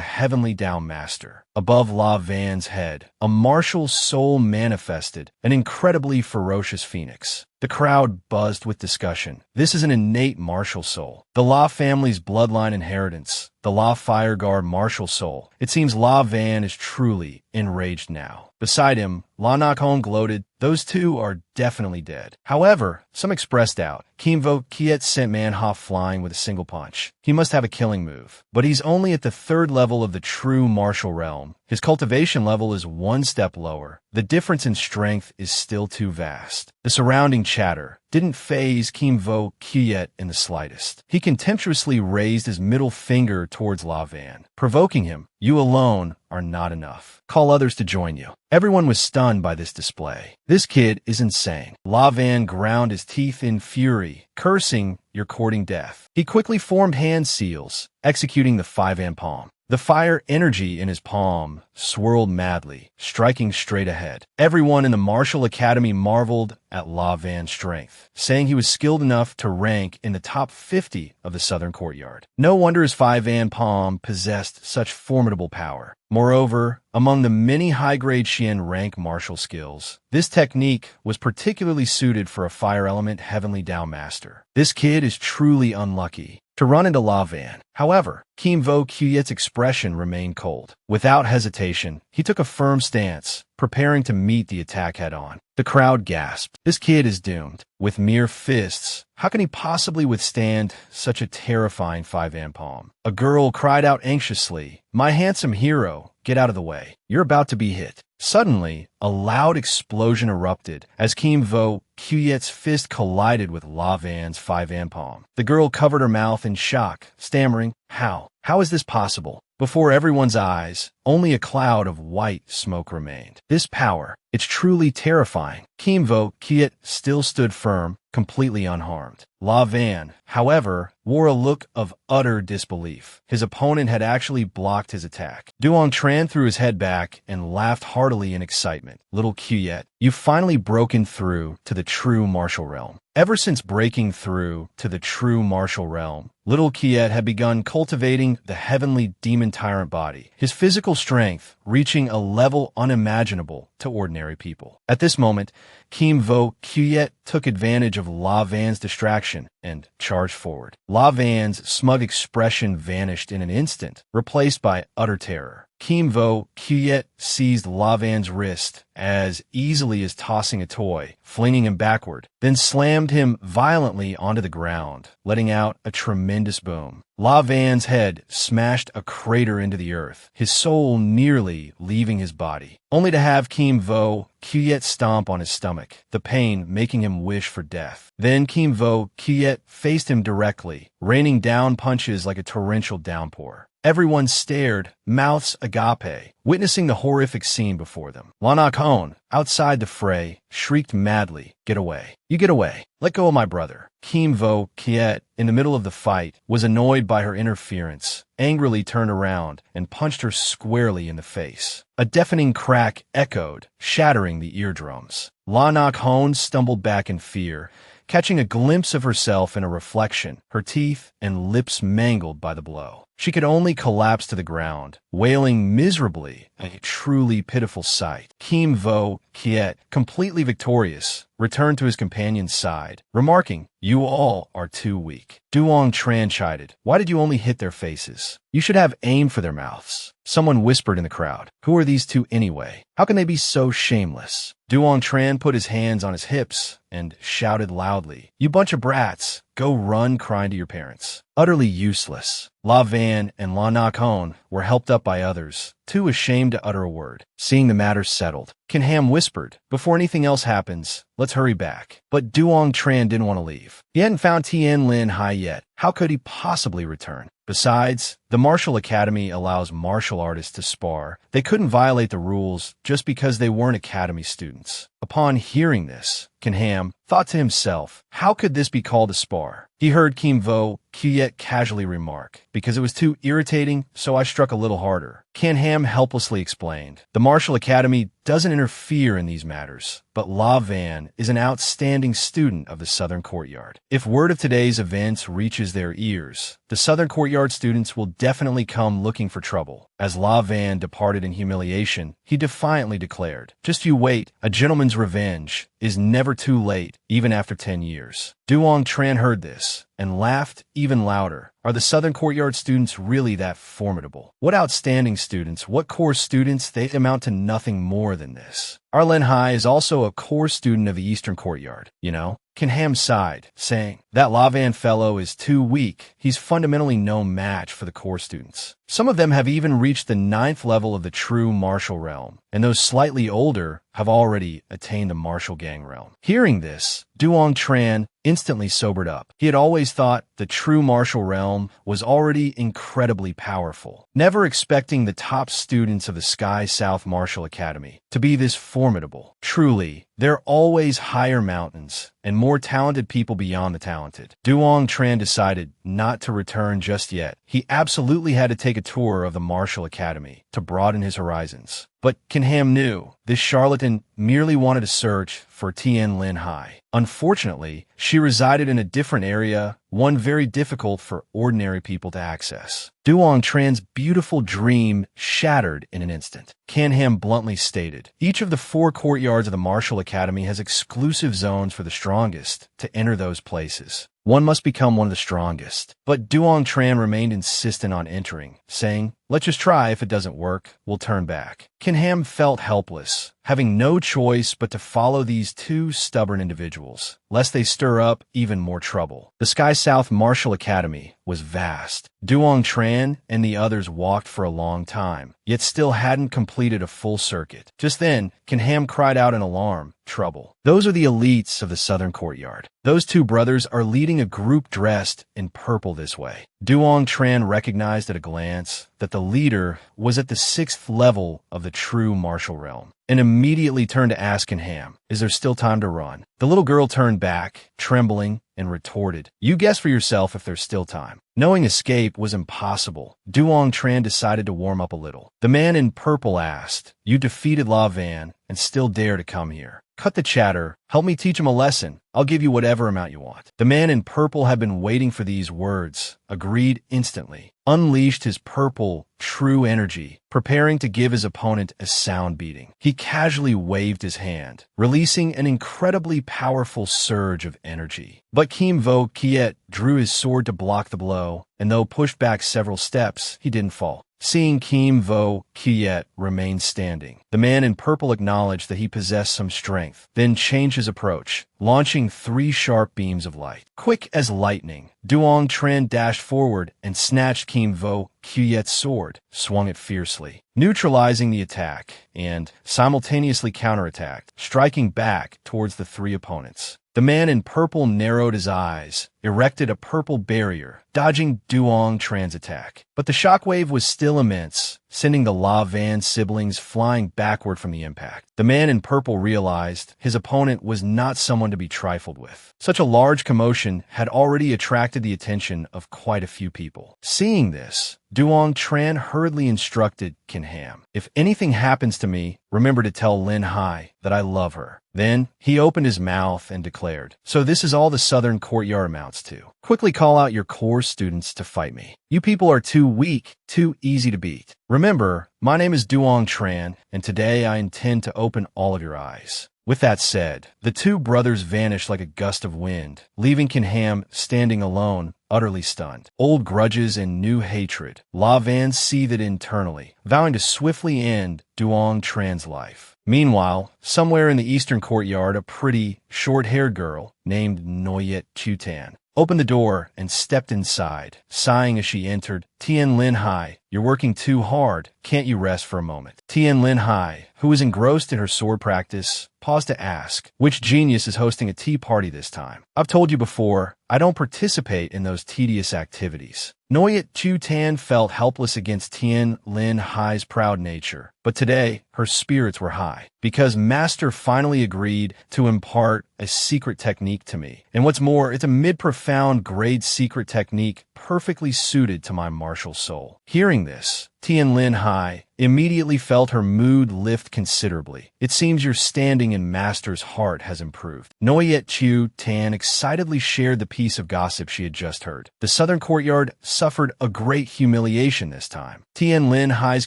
heavenly Tao master. Above La Van's head, a martial soul manifested, an incredibly ferocious phoenix. The crowd buzzed with discussion. This is an innate martial soul. The La family's bloodline inheritance. The La Fireguard martial soul. It seems La Van is truly enraged now. Beside him, La Nakhon gloated. Those 2 are definitely dead. However, some expressed doubt. Kim Vo Qiet sent Manhwa flying with a single punch. He must have a killing move. But he's only at the 3rd level of the true martial realm. His cultivation level is 1 step lower. The difference in strength is still too vast. The surrounding chatter didn't faze Kim Vo Qiet in the slightest. He contemptuously raised his middle finger towards La Van, provoking him. "You alone are not enough. Call others to join you." Everyone was stunned by this display. This kid is insane. La Van ground his teeth in fury, cursing, "You're courting death." He quickly formed hand seals, executing the 5-hand palm. The fire energy in his palm swirled madly, striking straight ahead. Everyone in the Martial Academy marveled at La Van's strength, saying he was skilled enough to rank in the top 50 of the Southern Courtyard. No wonder his 5-hand palm possessed such formidable power. Moreover, among the many high-grade Xian rank martial skills, this technique was particularly suited for a fire element heavenly Tao master. This kid is truly unlucky to run into La Van. However, Kim Vo Qiet's expression remained cold. Without hesitation, he took a firm stance, preparing to meet the attack head-on. The crowd gasped. This kid is doomed. With mere fists, how can he possibly withstand such a terrifying 5-hand palm? A girl cried out anxiously, "My handsome hero, get out of the way. You're about to be hit." Suddenly, a loud explosion erupted as Kim Vo Qiet's fist collided with La Van's 5-hand palm. The girl covered her mouth in shock, stammering, "How? How is this possible?" Before everyone's eyes, only a cloud of white smoke remained. This power, It's truly terrifying. Kim Vo Kiet still stood firm, completely unharmed. La Van, however, wore a look of utter disbelief. His opponent had actually blocked his attack. Duong Tran threw his head back and laughed heartily in excitement. Little Kiet, you've finally broken through to the true martial realm. Ever since breaking through to the true martial realm, little Kiet had begun cultivating the heavenly demon tyrant body, his physical strength reaching a level unimaginable to ordinary people. At this moment, Kim Vo Kiet took advantage of La Van's distraction and charged forward. La Van's smug expression vanished in an instant, replaced by utter terror. Kim Vo Kiet seized La Van's wrist as easily as tossing a toy, flinging him backward, then slammed him violently onto the ground, letting out a tremendous boom. La Van's head smashed a crater into the earth, his soul nearly leaving his body, only to have Kim Vo Kiet stomp on his stomach, the pain making him wish for death. Then Kim Vo Kiet faced him directly, raining down punches like a torrential downpour. Everyone stared, mouths agape, witnessing the horrific scene before them. Lanakon, outside the fray, shrieked madly, "Get away. You get away. Let go of my brother." Kim Vo Kiet, in the middle of the fight, was annoyed by her interference, angrily turned around and punched her squarely in the face. A deafening crack echoed, shattering the eardrums. Lanakon stumbled back in fear, catching a glimpse of herself in a reflection, her teeth and lips mangled by the blow. She could only collapse to the ground, wailing miserably, a truly pitiful sight. Kim Vo Kiet, completely victorious, returned to his companion's side, remarking, "You all are too weak." Duong Tran chided, "Why did you only hit their faces? You should have aimed for their mouths." Someone whispered in the crowd, "Who are these two anyway? How can they be so shameless?" Duong Tran put his hands on his hips and shouted loudly, "You bunch of brats, go run crying to your parents." Utterly useless. La Van and La Nakon were helped up by others, too ashamed to utter a word. Seeing the matter settled, Kinham whispered, "Before anything else happens, let's hurry back." But Duong Tran didn't want to leave. He hadn't found Tien Linhai yet. How could he possibly return? Besides, the Martial Academy allows martial artists to spar. They couldn't violate the rules just because they weren't Academy students. Upon hearing this, Kinham thought to himself, how could this be called a spar? He heard Kim Vo Kiet casually remark, "Because it was too irritating, so I struck a little harder." Kinham helplessly explained, "The Martial Academy doesn't interfere in these matters, but La Van is an outstanding student of the Southern Courtyard. If word of today's events reaches their ears, the Southern Courtyard students will definitely come looking for trouble." As La Van departed in humiliation, he defiantly declared, "Just you wait, a gentleman's revenge is never too late, even after 10 years. Duong Tran heard this and laughed even louder. Are the Southern Courtyard students really that formidable? What outstanding students, what core students, they amount to nothing more than this. Our Linhai is also a core student of the Eastern Courtyard, you know?" Kinham sighed, saying, "That La Van fellow is too weak. He's fundamentally no match for the core students. Some of them have even reached the 9th level of the true martial realm, and those slightly older have already attained the martial gang realm." Hearing this, Duong Tran instantly sobered up. He had always thought the true martial realm was already incredibly powerful, never expecting the top students of the Sky South Martial Academy to be this formidable. Truly, there are always higher mountains and more talented people beyond the talented. Duong Tran decided not to return just yet. He absolutely had to take a tour of the Martial Academy to broaden his horizons. But Kinham knew this charlatan merely wanted to search for Tien Linhai. Unfortunately, she resided in a different area, one very difficult for ordinary people to access. Duong Tran's beautiful dream shattered in an instant. Kinham bluntly stated, "Each of the 4 courtyards of the Martial Academy has exclusive zones for the strongest to enter those places. One must become one of the strongest." But Duong Tran remained insistent on entering, saying, "Let's just try. If it doesn't work, we'll turn back." Kinham felt helpless, having no choice but to follow these 2 stubborn individuals, lest they stir up even more trouble. The Sky South Martial Academy was vast. Duong Tran and the others walked for a long time, yet still hadn't completed a full circuit. Just then, Kinham cried out in alarm, "Trouble. Those are the elites of the Southern Courtyard. Those 2 brothers are leading a group dressed in purple this way." Duong Tran recognized at a glance that the leader was at the 6th level of the true martial realm. and immediately turned to ask Kin Ham, "Is there still time to run?" The little girl turned back, trembling, and retorted, "You guess for yourself if there's still time." Knowing escape was impossible, Duong Tran decided to warm up a little. The man in purple asked, "You defeated La Van and still dare to come here? Cut the chatter. Help me teach him a lesson. I'll give you whatever amount you want." The man in purple had been waiting for these words, agreed instantly, unleashed his purple, true energy, preparing to give his opponent a sound beating. He casually waved his hand, releasing an incredibly powerful surge of energy. But Kim Vo Kiet drew his sword to block the blow, and though pushed back several steps, he didn't fall. Seeing Kim Vo Kiet remain standing, the man in purple acknowledged that he possessed some strength, then changed his approach, launching 3 sharp beams of light. Quick as lightning, Duong Tran dashed forward and snatched Kim Vo Kiet's sword, swung it fiercely, neutralizing the attack, and simultaneously counterattacked, striking back towards the 3 opponents. The man in purple narrowed his eyes, erected a purple barrier, dodging Duong Tran's attack. But the shockwave was still immense, sending the La Van siblings flying backward from the impact. The man in purple realized his opponent was not someone to be trifled with. Such a large commotion had already attracted the attention of quite a few people. Seeing this, Duong Tran hurriedly instructed Kin Ham, "If anything happens to me, remember to tell Linhai that I love her." Then he opened his mouth and declared, "So this is all the southern courtyard amounts to. Quickly call out your core students to fight me. You people are too weak, too easy to beat. Remember, my name is Duong Tran, and today I intend to open all of your eyes." With that said, the 2 brothers vanished like a gust of wind, leaving Kin Ham standing alone, utterly stunned. Old grudges and new hatred, La Van seethed internally, vowing to swiftly end Duong Tran's life. Meanwhile, somewhere in the eastern courtyard, a pretty, short-haired girl named Noyet Chutan opened the door and stepped inside, sighing as she entered, "Tien Linhai, you're working too hard. Can't you rest for a moment?" Tien Linhai, who was engrossed in her sword practice, paused to ask, "Which genius is hosting a tea party this time?" "I've told you before, I don't participate in those tedious activities." Noyet Chutan felt helpless against Tien Linhai's proud nature, but today her spirits were high, because Master finally agreed to impart a secret technique to me. And what's more, it's a mid-profound grade secret technique perfectly suited to my martial soul. Hearing this, Tien Linhai immediately felt her mood lift considerably. "It seems your standing in Master's heart has improved." Noyet Chu Tan excitedly shared the piece of gossip she had just heard. The southern courtyard suffered a great humiliation this time. Tien Linhai's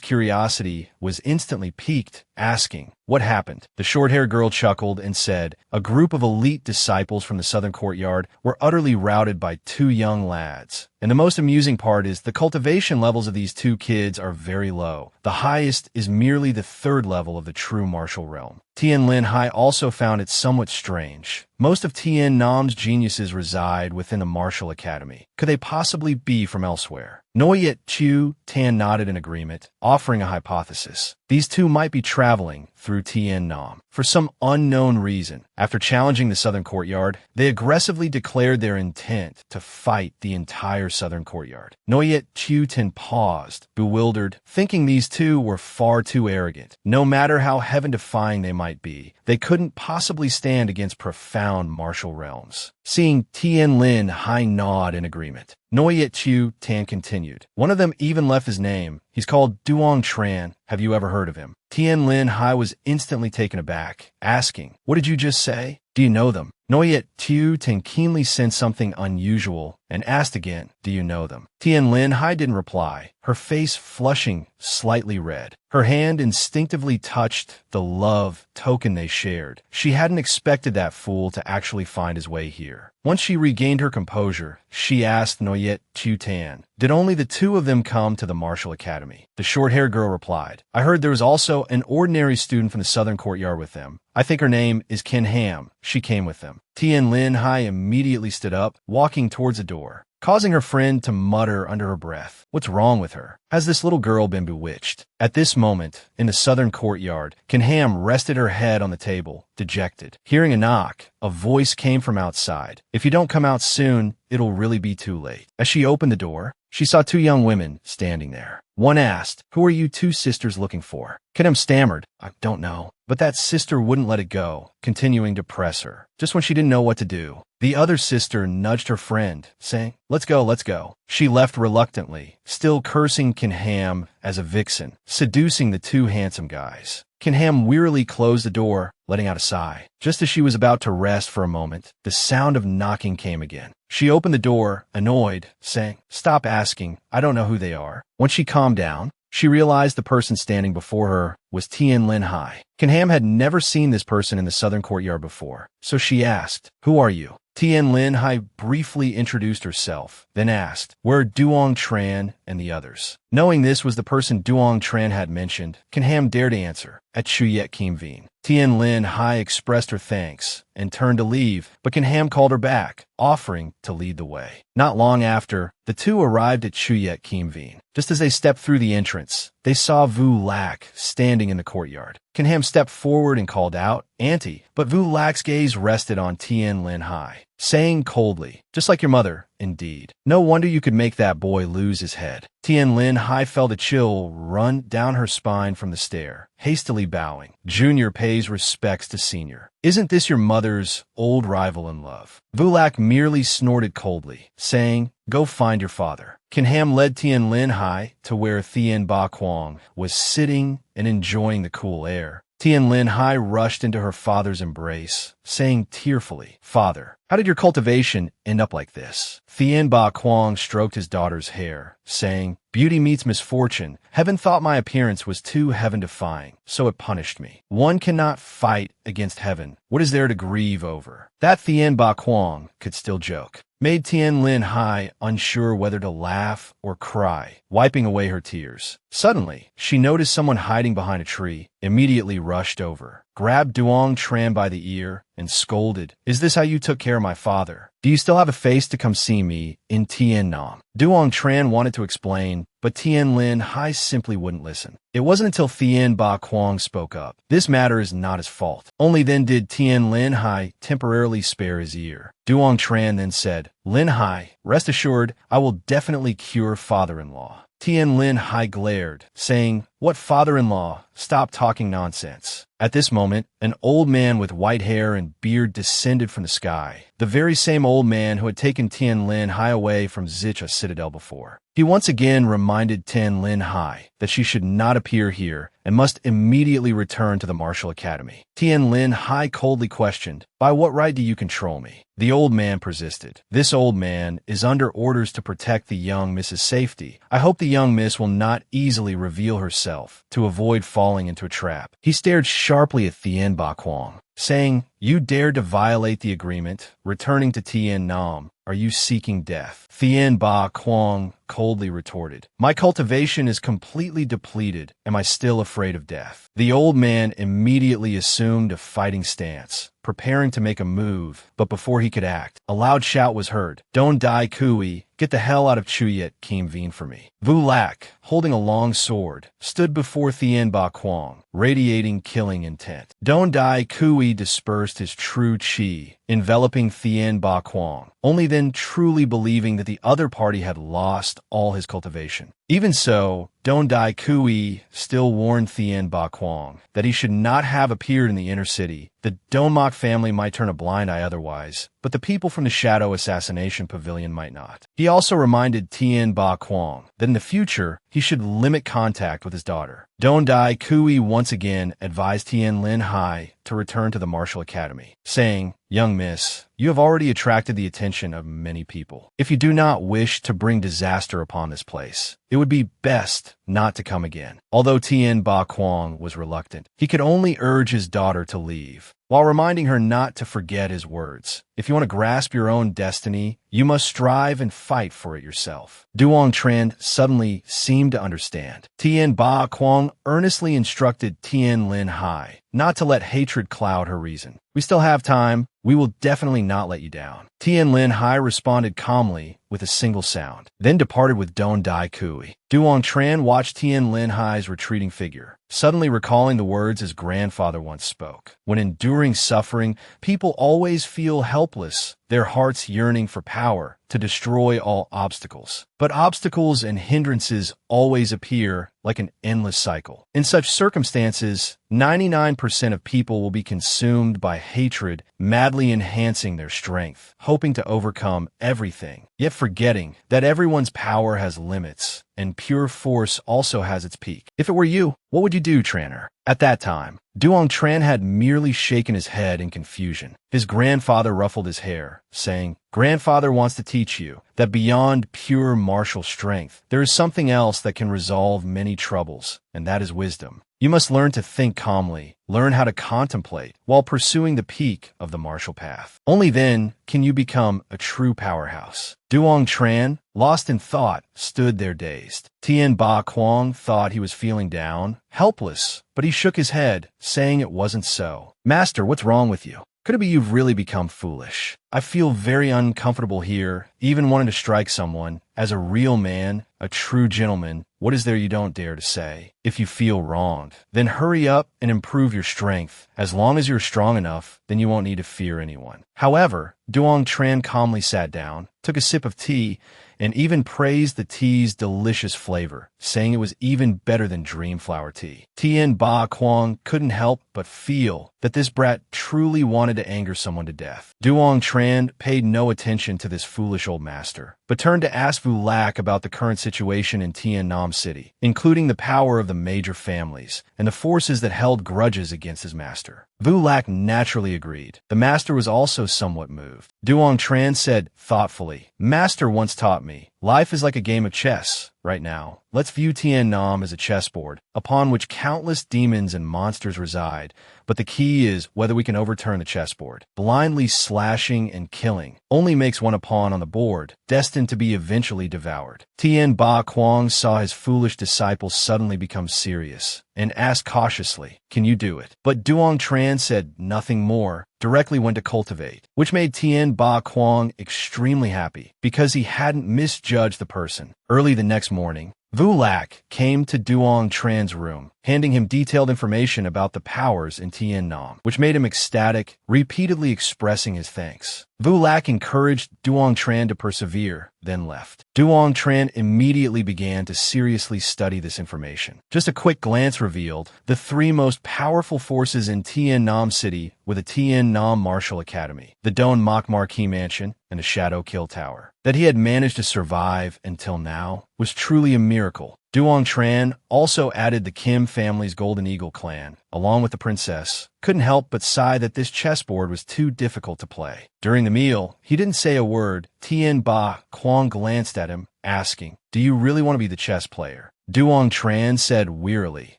curiosity was instantly piqued, asking, "What happened?" The short-haired girl chuckled and said, "A group of elite disciples from the southern courtyard were utterly routed by 2 young lads. And the most amusing part is the cultivation levels of these 2 kids are very low. The highest is merely the 3rd level of the true martial realm." Tien Linhai also found it somewhat strange. Most of Tien Nam's geniuses reside within the martial academy. Could they possibly be from elsewhere? Noyet Chu Tan nodded in agreement, offering a hypothesis. These 2 might be traveling through Tien Nam for some unknown reason. After challenging the southern courtyard, they aggressively declared their intent to fight the entire southern courtyard. Noyet Chu Tan paused, bewildered, thinking these 2 were far too arrogant. No matter how heaven-defying they might be, they couldn't possibly stand against profound martial realms. Seeing Tien Linhai nod in agreement, Noyet Chu Tan continued. "One of them even left his name. He's called Duong Tran. Have you ever heard of him?" Tien Linhai was instantly taken aback, asking, "What did you just say? Do you know them?" Noyet Chu Tan keenly sensed something unusual and asked again, "Do you know them?" Tien Linhai didn't reply, her face flushing slightly red. Her hand instinctively touched the love token they shared. She hadn't expected that fool to actually find his way here. Once she regained her composure, she asked Noyet Chu Tan, "Did only the 2 of them come to the martial academy?" The short-haired girl replied, "I heard there was also an ordinary student from the southern courtyard with them. I think her name is Kin Ham. She came with them." Tien Linhai immediately stood up, walking towards the door, causing her friend to mutter under her breath, "What's wrong with her? Has this little girl been bewitched?" At this moment, in the southern courtyard, Kin Ham rested her head on the table, dejected. Hearing a knock, a voice came from outside. "If you don't come out soon, it'll really be too late." As she opened the door, she saw two young women standing there. One asked, "Who are you two sisters looking for?" Tien stammered, "I don't know." But that sister wouldn't let it go, continuing to press her. Just when she didn't know what to do, the other sister nudged her friend, saying, "Let's go, let's go." She left reluctantly, still cursing Tien as a vixen, seducing the two handsome guys. Tien wearily closed the door, letting out a sigh. Just as she was about to rest for a moment, the sound of knocking came again. She opened the door, annoyed, saying, "Stop asking, I don't know who they are." Once she calmed down, she realized the person standing before her was Linhai. Tien had never seen this person in the southern courtyard before, so she asked, "Who are you?" Linhai briefly introduced herself, then asked, "Where are Duong, Tran, and the others?" Knowing this was the person Duong Tran had mentioned, Tien dared to answer, "At Chuyet Kim Veen." Linhai expressed her thanks and turned to leave, but Tien called her back, offering to lead the way. Not long after, the two arrived at Chuyet Kim Veen. Just as they stepped through the entrance, they saw Vu Lac standing in the courtyard. Tien stepped forward and called out, "Auntie," but Vu Lac's gaze rested on Linhai, saying coldly, "Just like your mother, indeed. No wonder you could make that boy lose his head." Linhai felt a chill run down her spine from the stare, hastily bowing. Junior pays respects to Senior. "Isn't this your mother's old rival in love?" Vu Lac merely snorted coldly, saying, "Go find your father." Tien led Linhai to where Thien Ba Quang was sitting and enjoying the cool air. Linhai rushed into her father's embrace, saying tearfully, "Father, how did your cultivation end up like this?" Thien Ba Quang stroked his daughter's hair, saying, "Beauty meets misfortune. Heaven thought my appearance was too heaven-defying, so it punished me. One cannot fight against heaven. What is there to grieve over?" That Thien Ba Quang could still joke made Linhai unsure whether to laugh or cry, wiping away her tears. Suddenly, she noticed someone hiding behind a tree, immediately rushed over, grabbed Duong Tran by the ear, and scolded, "Is this how you took care of my father? Do you still have a face to come see me in Tien Nam?" Duong Tran wanted to explain, but Linhai simply wouldn't listen. It wasn't until Thien Ba Quang spoke up. "This matter is not his fault." Only then did Linhai temporarily spare his ear. Duong Tran then said, "Linhai, rest assured, I will definitely cure father-in-law." Linhai glared, saying, "What father-in-law? Stop talking nonsense." At this moment, an old man with white hair and beard descended from the sky, the very same old man who had taken Linhai away from Zicha Citadel before. He once again reminded Linhai that she should not appear here and must immediately return to the Martial Academy. Linhai coldly questioned, "By what right do you control me?" The old man persisted. "This old man is under orders to protect the young Miss's safety. I hope the young Miss will not easily reveal herself to avoid falling into a trap." He stared sharply at Thien Ba Quang, saying, "You dared to violate the agreement, returning to Tien Nam. Are you seeking death?" Thien Ba Quang coldly retorted, "My cultivation is completely depleted. Am I still afraid of death?" The old man immediately assumed a fighting stance, preparing to make a move, but before he could act, a loud shout was heard, "Don't die, Kui! Get the hell out of Chuyet Kim Veen for me." Vu Lac, holding a long sword, stood before Thien Ba Quang, radiating killing intent. Don't die, Kui dispersed his true chi, enveloping Thien Ba Quang, only then truly believing that the other party had lost all his cultivation. Even so, Don Dai Kui still warned Thien Ba Quang that he should not have appeared in the inner city. The Donmok family might turn a blind eye otherwise, but the people from the Shadow Assassination Pavilion might not. He also reminded Thien Ba Quang that in the future, he should limit contact with his daughter. Don Dai Kui once again advised Linhai to return to the Martial Academy, saying, "Young miss, you have already attracted the attention of many people. If you do not wish to bring disaster upon this place, it would be best not to come again." Although Thien Ba Quang was reluctant, he could only urge his daughter to leave, while reminding her not to forget his words. If you want to grasp your own destiny, you must strive and fight for it yourself. Duong Tran suddenly seemed to understand. Thien Ba Quang earnestly instructed Linhai not to let hatred cloud her reason. "We still have time. We will definitely not let you down." Linhai responded calmly with a single sound, then departed with Don Dai Kui. Duong Tran watched Linhai's retreating figure, suddenly recalling the words his grandfather once spoke. When enduring suffering, people always feel helpless their hearts yearning for power to destroy all obstacles. But obstacles and hindrances always appear like an endless cycle. In such circumstances, 99% of people will be consumed by hatred, madly enhancing their strength, hoping to overcome everything, yet forgetting that everyone's power has limits, and pure force also has its peak. If it were you, what would you do, Tranner? At that time, Duong Tran had merely shaken his head in confusion. His grandfather ruffled his hair, saying, "Grandfather wants to teach you that beyond pure martial strength, there is something else that can resolve many troubles, and that is wisdom. You must learn to think calmly, learn how to contemplate, while pursuing the peak of the martial path. Only then can you become a true powerhouse." Duong Tran, lost in thought, stood there dazed. Tien Ba Quang thought he was feeling down, helpless, but he shook his head, saying it wasn't so. "Master, what's wrong with you? Could it be you've really become foolish? I feel very uncomfortable here, even wanting to strike someone. As a real man, a true gentleman, what is there you don't dare to say? If you feel wronged, then hurry up and improve your strength. As long as you're strong enough, then you won't need to fear anyone." However, Duong Tran calmly sat down, took a sip of tea, and even praised the tea's delicious flavor, saying it was even better than Dreamflower tea. Tien Ba Quang couldn't help but feel that this brat truly wanted to anger someone to death. Duong Tran paid no attention to this foolish old master, but turned to ask Vu Lac about the current situation in Tien Nam City, including the power of the major families and the forces that held grudges against his master. Vu Lac naturally agreed. The master was also somewhat moved. Duong Tran said thoughtfully, "Master once taught me, life is like a game of chess. Right now, let's view Tien Nam as a chessboard, upon which countless demons and monsters reside, but the key is whether we can overturn the chessboard. Blindly slashing and killing only makes one a pawn on the board, destined to be eventually devoured." Tien Ba Quang saw his foolish disciple suddenly become serious, and asked cautiously, "Can you do it?" But Duong Tran said nothing more, directly went to cultivate, which made Tien Ba Quang extremely happy, because he hadn't misjudged the person. Early the next morning, Vu Lac came to Duong Tran's room, handing him detailed information about the powers in Tien Nam, which made him ecstatic, repeatedly expressing his thanks. Vu Lac encouraged Duong Tran to persevere, then left. Duong Tran immediately began to seriously study this information. Just a quick glance revealed the three most powerful forces in Tien Nam City with a Tien Nam Martial Academy, the Don Mok Marquee Mansion, and a Shadow Kill Tower. That he had managed to survive until now was truly a miracle. Duong Tran also added the Kim family's Golden Eagle clan, along with the princess. Couldn't help but sigh that this chessboard was too difficult to play. During the meal, he didn't say a word. Tien Ba Quang glanced at him, asking, "Do you really want to be the chess player?" Duong Tran said wearily,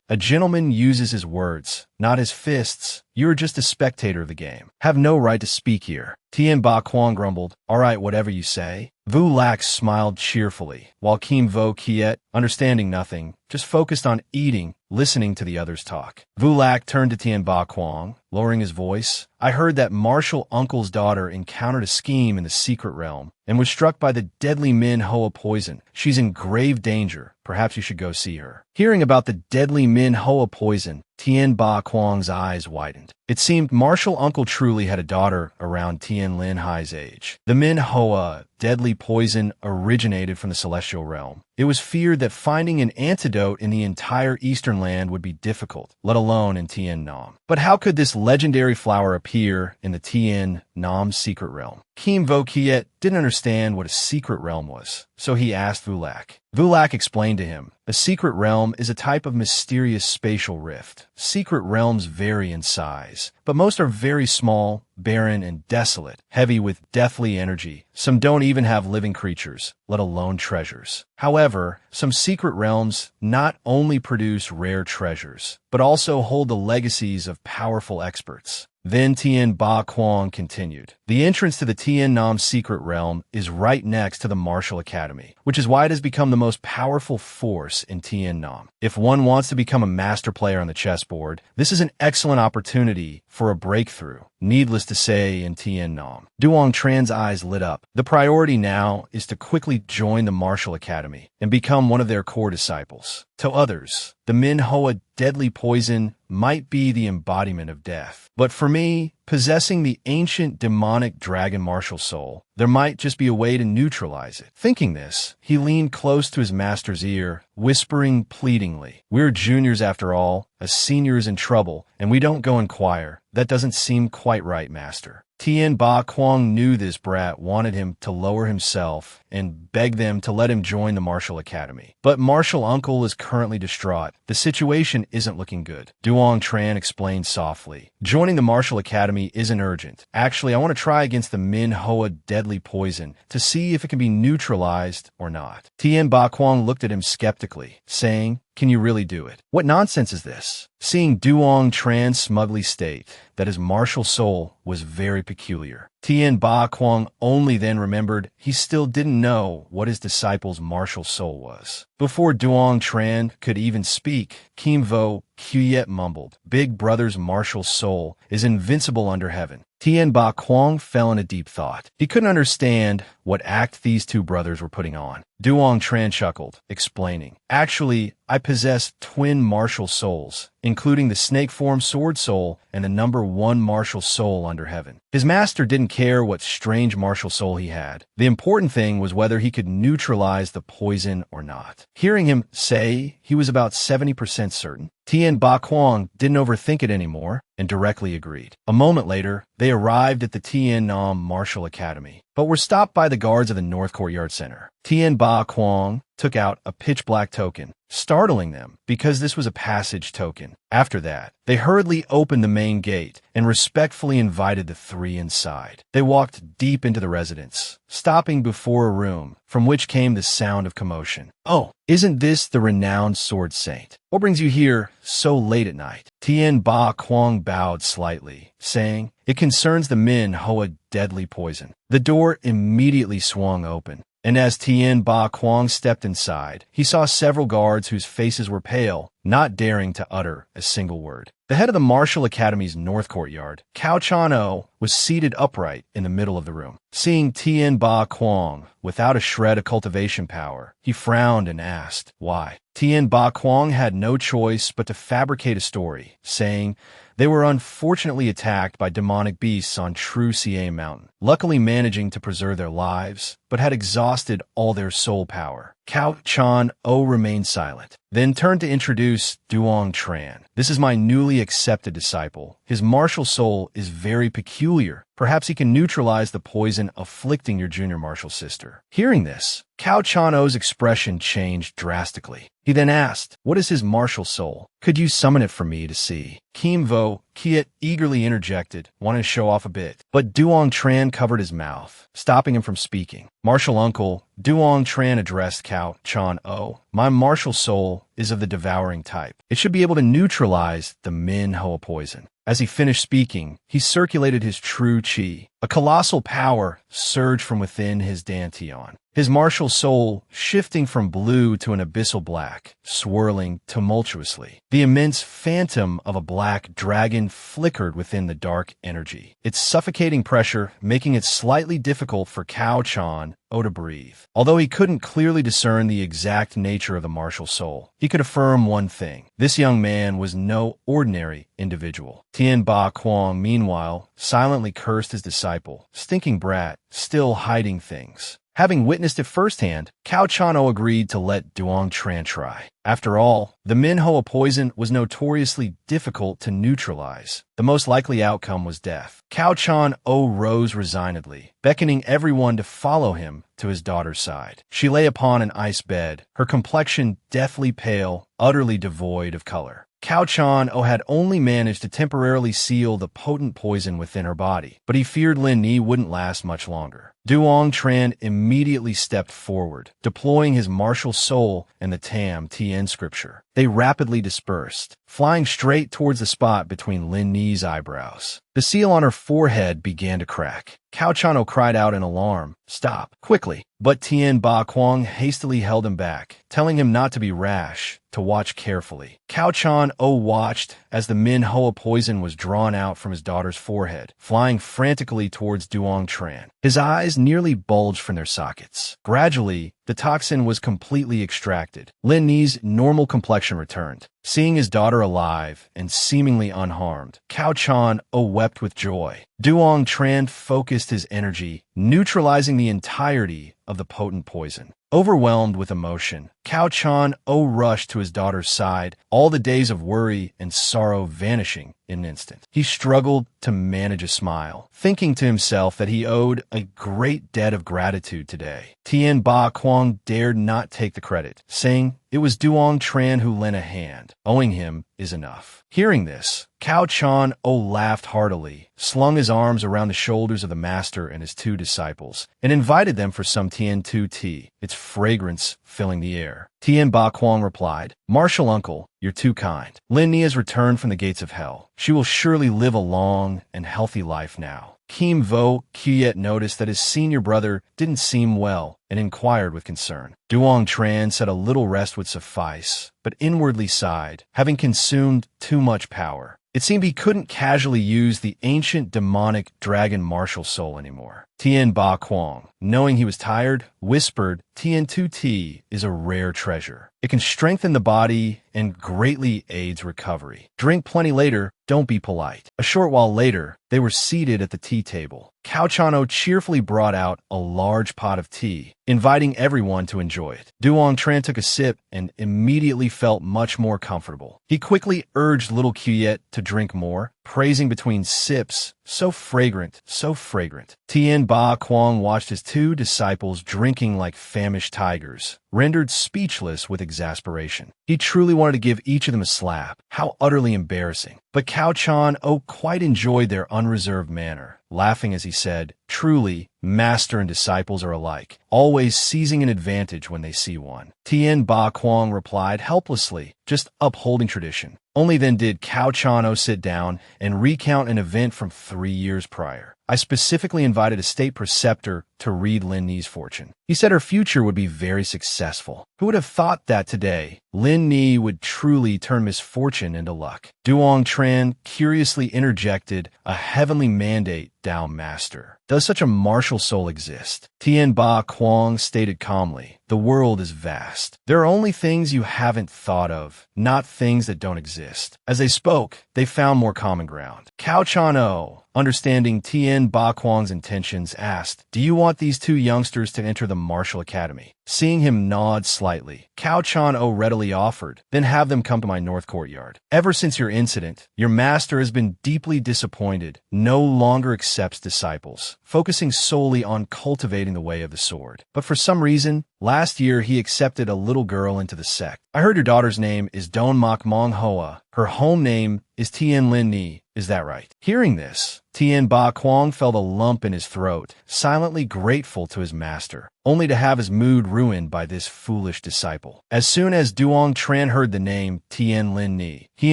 "A gentleman uses his words, not his fists. You are just a spectator of the game. Have no right to speak here." Tien Ba Quang grumbled, "All right, whatever you say." Vu Lac smiled cheerfully, while Kim Vo Kiet, understanding nothing, just focused on eating, listening to the others talk. Vu Lac turned to Tien Ba Quang, lowering his voice. "I heard that martial uncle's daughter encountered a scheme in the secret realm and was struck by the deadly Min Hoa poison. She's in grave danger. Perhaps you should go see her." Hearing about the deadly Min Hoa poison, Tien Ba Quang's eyes widened. It seemed martial uncle truly had a daughter around Tien Linhai's age. The Min Hoa deadly poison originated from the celestial realm. It was feared that finding an antidote in the entire eastern land would be difficult, let alone in Tien Nam. But how could this legendary flower appear in the Tien Nam secret realm? Kim Vo Kiet didn't understand what a secret realm was, so he asked Vu Lac. Vu Lac explained to him, "A secret realm is a type of mysterious spatial rift. Secret realms vary in size, but most are very small, barren, and desolate, heavy with deathly energy. Some don't even have living creatures, let alone treasures. However, some secret realms not only produce rare treasures, but also hold the legacies of powerful experts." Then Tien Ba Quang continued, "The entrance to the Tien Nam secret realm is right next to the Martial Academy, which is why it has become the most powerful force in Tien Nam. If one wants to become a master player on the chessboard, this is an excellent opportunity for a breakthrough. needless to say, in Tien Nam. Duong Tran's eyes lit up. The priority now is to quickly join the martial academy and become one of their core disciples. To others, the Manhwa deadly poison might be the embodiment of death. But for me, possessing the ancient demonic dragon martial soul, there might just be a way to neutralize it. Thinking this, he leaned close to his master's ear, whispering pleadingly, "We're juniors after all, a senior's in trouble, and we don't go inquire. That doesn't seem quite right, master." Tien Ba Kwong knew this brat wanted him to lower himself and beg them to let him join the martial academy. But martial uncle is currently distraught. The situation isn't looking good. Duong Tran explained softly. Joining the martial academy isn't urgent. Actually, I want to try against the Manhwa deadly poison to see if it can be neutralized or not. Tien Ba Kwong looked at him skeptically, saying, "Can you really do it? What nonsense is this?" Seeing Duong Tran smugly state that his martial soul was very peculiar, Tien Ba Kwong only then remembered he still didn't know what his disciple's martial soul was. Before Duong Tran could even speak, Kim Vo Kyuyet mumbled, "Big Brother's martial soul is invincible under heaven." Tien Ba Kwong fell in a deep thought. He couldn't understand what act these two brothers were putting on. Duong Tran chuckled, explaining, "Actually, I possess twin martial souls, including the snake form sword soul and the number 1 martial soul under heaven." His master didn't care what strange martial soul he had. The important thing was whether he could neutralize the poison or not. Hearing him say he was about 70% certain, Tien Ba Kwong didn't overthink it anymore and directly agreed. A moment later, they arrived at the Tien Nam Martial Academy, but were stopped by the guards of the North Courtyard Center. Tien Ba Kwong took out a pitch-black token, startling them because this was a passage token. After that, they hurriedly opened the main gate and respectfully invited the three inside. They walked deep into the residence, stopping before a room from which came the sound of commotion. "Oh, isn't this the renowned sword saint? What brings you here so late at night?" Tien Ba Kwong bowed slightly, saying, "It concerns the Manhwa deadly poison." The door immediately swung open, and as Tien Ba Kwong stepped inside, he saw several guards whose faces were pale, not daring to utter a single word. The head of the Martial Academy's North Courtyard, Cao Chan-o, was seated upright in the middle of the room. Seeing Tien Ba Kwong without a shred of cultivation power, he frowned and asked, "Why?" Tien Ba Kwong had no choice but to fabricate a story, saying, "They were unfortunately attacked by demonic beasts on True Ca Mountain, luckily managing to preserve their lives, but had exhausted all their soul power." Cao Chan-o remained silent, then turned to introduce Duong Tran. "This is my newly accepted disciple. His martial soul is very peculiar. Perhaps he can neutralize the poison afflicting your junior martial sister." Hearing this, Cao Chan-o's expression changed drastically. He then asked, "What is his martial soul? Could you summon it for me to see?" Kim Vo Kiet eagerly interjected, wanting to show off a bit, but Duong Tran covered his mouth, stopping him from speaking. "Martial uncle," Duong Tran addressed Cao Chan-o, "my martial soul is of the devouring type. It should be able to neutralize the Manhwa poison." As he finished speaking, he circulated his true chi. A colossal power surged from within his dantian, his martial soul shifting from blue to an abyssal black, swirling tumultuously. The immense phantom of a black dragon flickered within the dark energy, its suffocating pressure making it slightly difficult for Cao Chan-o to breathe. Although he couldn't clearly discern the exact nature of the martial soul, he could affirm one thing: this young man was no ordinary individual. Tien Ba Kwong, meanwhile, silently cursed his disciple. Stinking brat, still hiding things. Having witnessed it firsthand, Cao Chan-o agreed to let Duong Tran try. After all, the Manhwa poison was notoriously difficult to neutralize. The most likely outcome was death. Cao Chan-o rose resignedly, beckoning everyone to follow him to his daughter's side. She lay upon an ice bed, her complexion deathly pale, utterly devoid of color. Cao Chan-o had only managed to temporarily seal the potent poison within her body, but he feared Linhai wouldn't last much longer. Duong Tran immediately stepped forward, deploying his martial soul and the Tam Tien scripture. They rapidly dispersed, flying straight towards the spot between Lin Ni's eyebrows. The seal on her forehead began to crack. Cao Chano cried out in alarm, "Stop, quickly!" But Tien Ba Kuang hastily held him back, telling him not to be rash, to watch carefully. Cao Chan O watched as the Manhwa poison was drawn out from his daughter's forehead, flying frantically towards Duong Tran. His eyes nearly bulged from their sockets. Gradually, the toxin was completely extracted. Lin Ni's normal complexion returned. Seeing his daughter alive and seemingly unharmed, Cao Chan O wept with joy. Duong Tran focused his energy, neutralizing the entirety of the potent poison. Overwhelmed with emotion, Cao Chan O rushed to his daughter's side, all the days of worry and sorrow vanishing in an instant. He struggled to manage a smile, thinking to himself that he owed a great debt of gratitude today. Tien Ba Kuang dared not take the credit, saying it was Duong Tran who lent a hand. Owing him is enough. Hearing this, Cao Chan O laughed heartily, slung his arms around the shoulders of the master and his two disciples, and invited them for some Tian Tu tea, its fragrance filling the air. Tien Ba Kuang replied, "Martial uncle, you're too kind. Lin Ni has returned from the gates of hell. She will surely live a long and healthy life now." Kim Vo Kuyet noticed that his senior brother didn't seem well and inquired with concern. Duong Tran said a little rest would suffice, but inwardly sighed, having consumed too much power. It seemed he couldn't casually use the ancient demonic dragon martial soul anymore. Tien Ba Kuang, knowing he was tired, whispered, "Tian Tu tea is a rare treasure. It can strengthen the body and greatly aids recovery. Drink plenty later, don't be polite." A short while later, they were seated at the tea table. Cao Chano cheerfully brought out a large pot of tea, inviting everyone to enjoy it. Duong Tran took a sip and immediately felt much more comfortable. He quickly urged little Kuyet to drink more, praising between sips, "So fragrant, so fragrant." Tien Ba Kuang watched his two disciples drinking like famished tigers, rendered speechless with exasperation. He truly wanted to give each of them a slap. How utterly embarrassing. But Cao Chan O quite enjoyed their unreserved manner, laughing as he said, "Truly, master and disciples are alike, always seizing an advantage when they see one." Tien Ba Kuang replied helplessly, "Just upholding tradition." Only then did Cao Chan O sit down and recount an event from 3 years prior. "I specifically invited a state preceptor to read Lin Ni's fortune. He said her future would be very successful. Who would have thought that today Lin Ni would truly turn misfortune into luck?" Duong Tran curiously interjected, "A heavenly mandate, Tao Master. Does such a martial soul exist?" Tien Ba Kuang stated calmly, "The world is vast. There are only things you haven't thought of, not things that don't exist." As they spoke, they found more common ground. Cao Chan O, understanding Tien Ba Kuang's intentions, asked, "Do you want these two youngsters to enter the martial academy?" Seeing him nod slightly, Cao Chan O readily offered, "Then have them come to my north courtyard. Ever since your incident, your master has been deeply disappointed, no longer accepts disciples, focusing solely on cultivating the way of the sword. But for some reason, last year he accepted a little girl into the sect. I heard your daughter's name is Don Mak Mong Hoa. Her home name is Tien Lin Ni. Is that right?" Hearing this, Tien Ba Kuang felt a lump in his throat, silently grateful to his master, only to have his mood ruined by this foolish disciple. As soon as Duong Tran heard the name Tien Lin Ni, he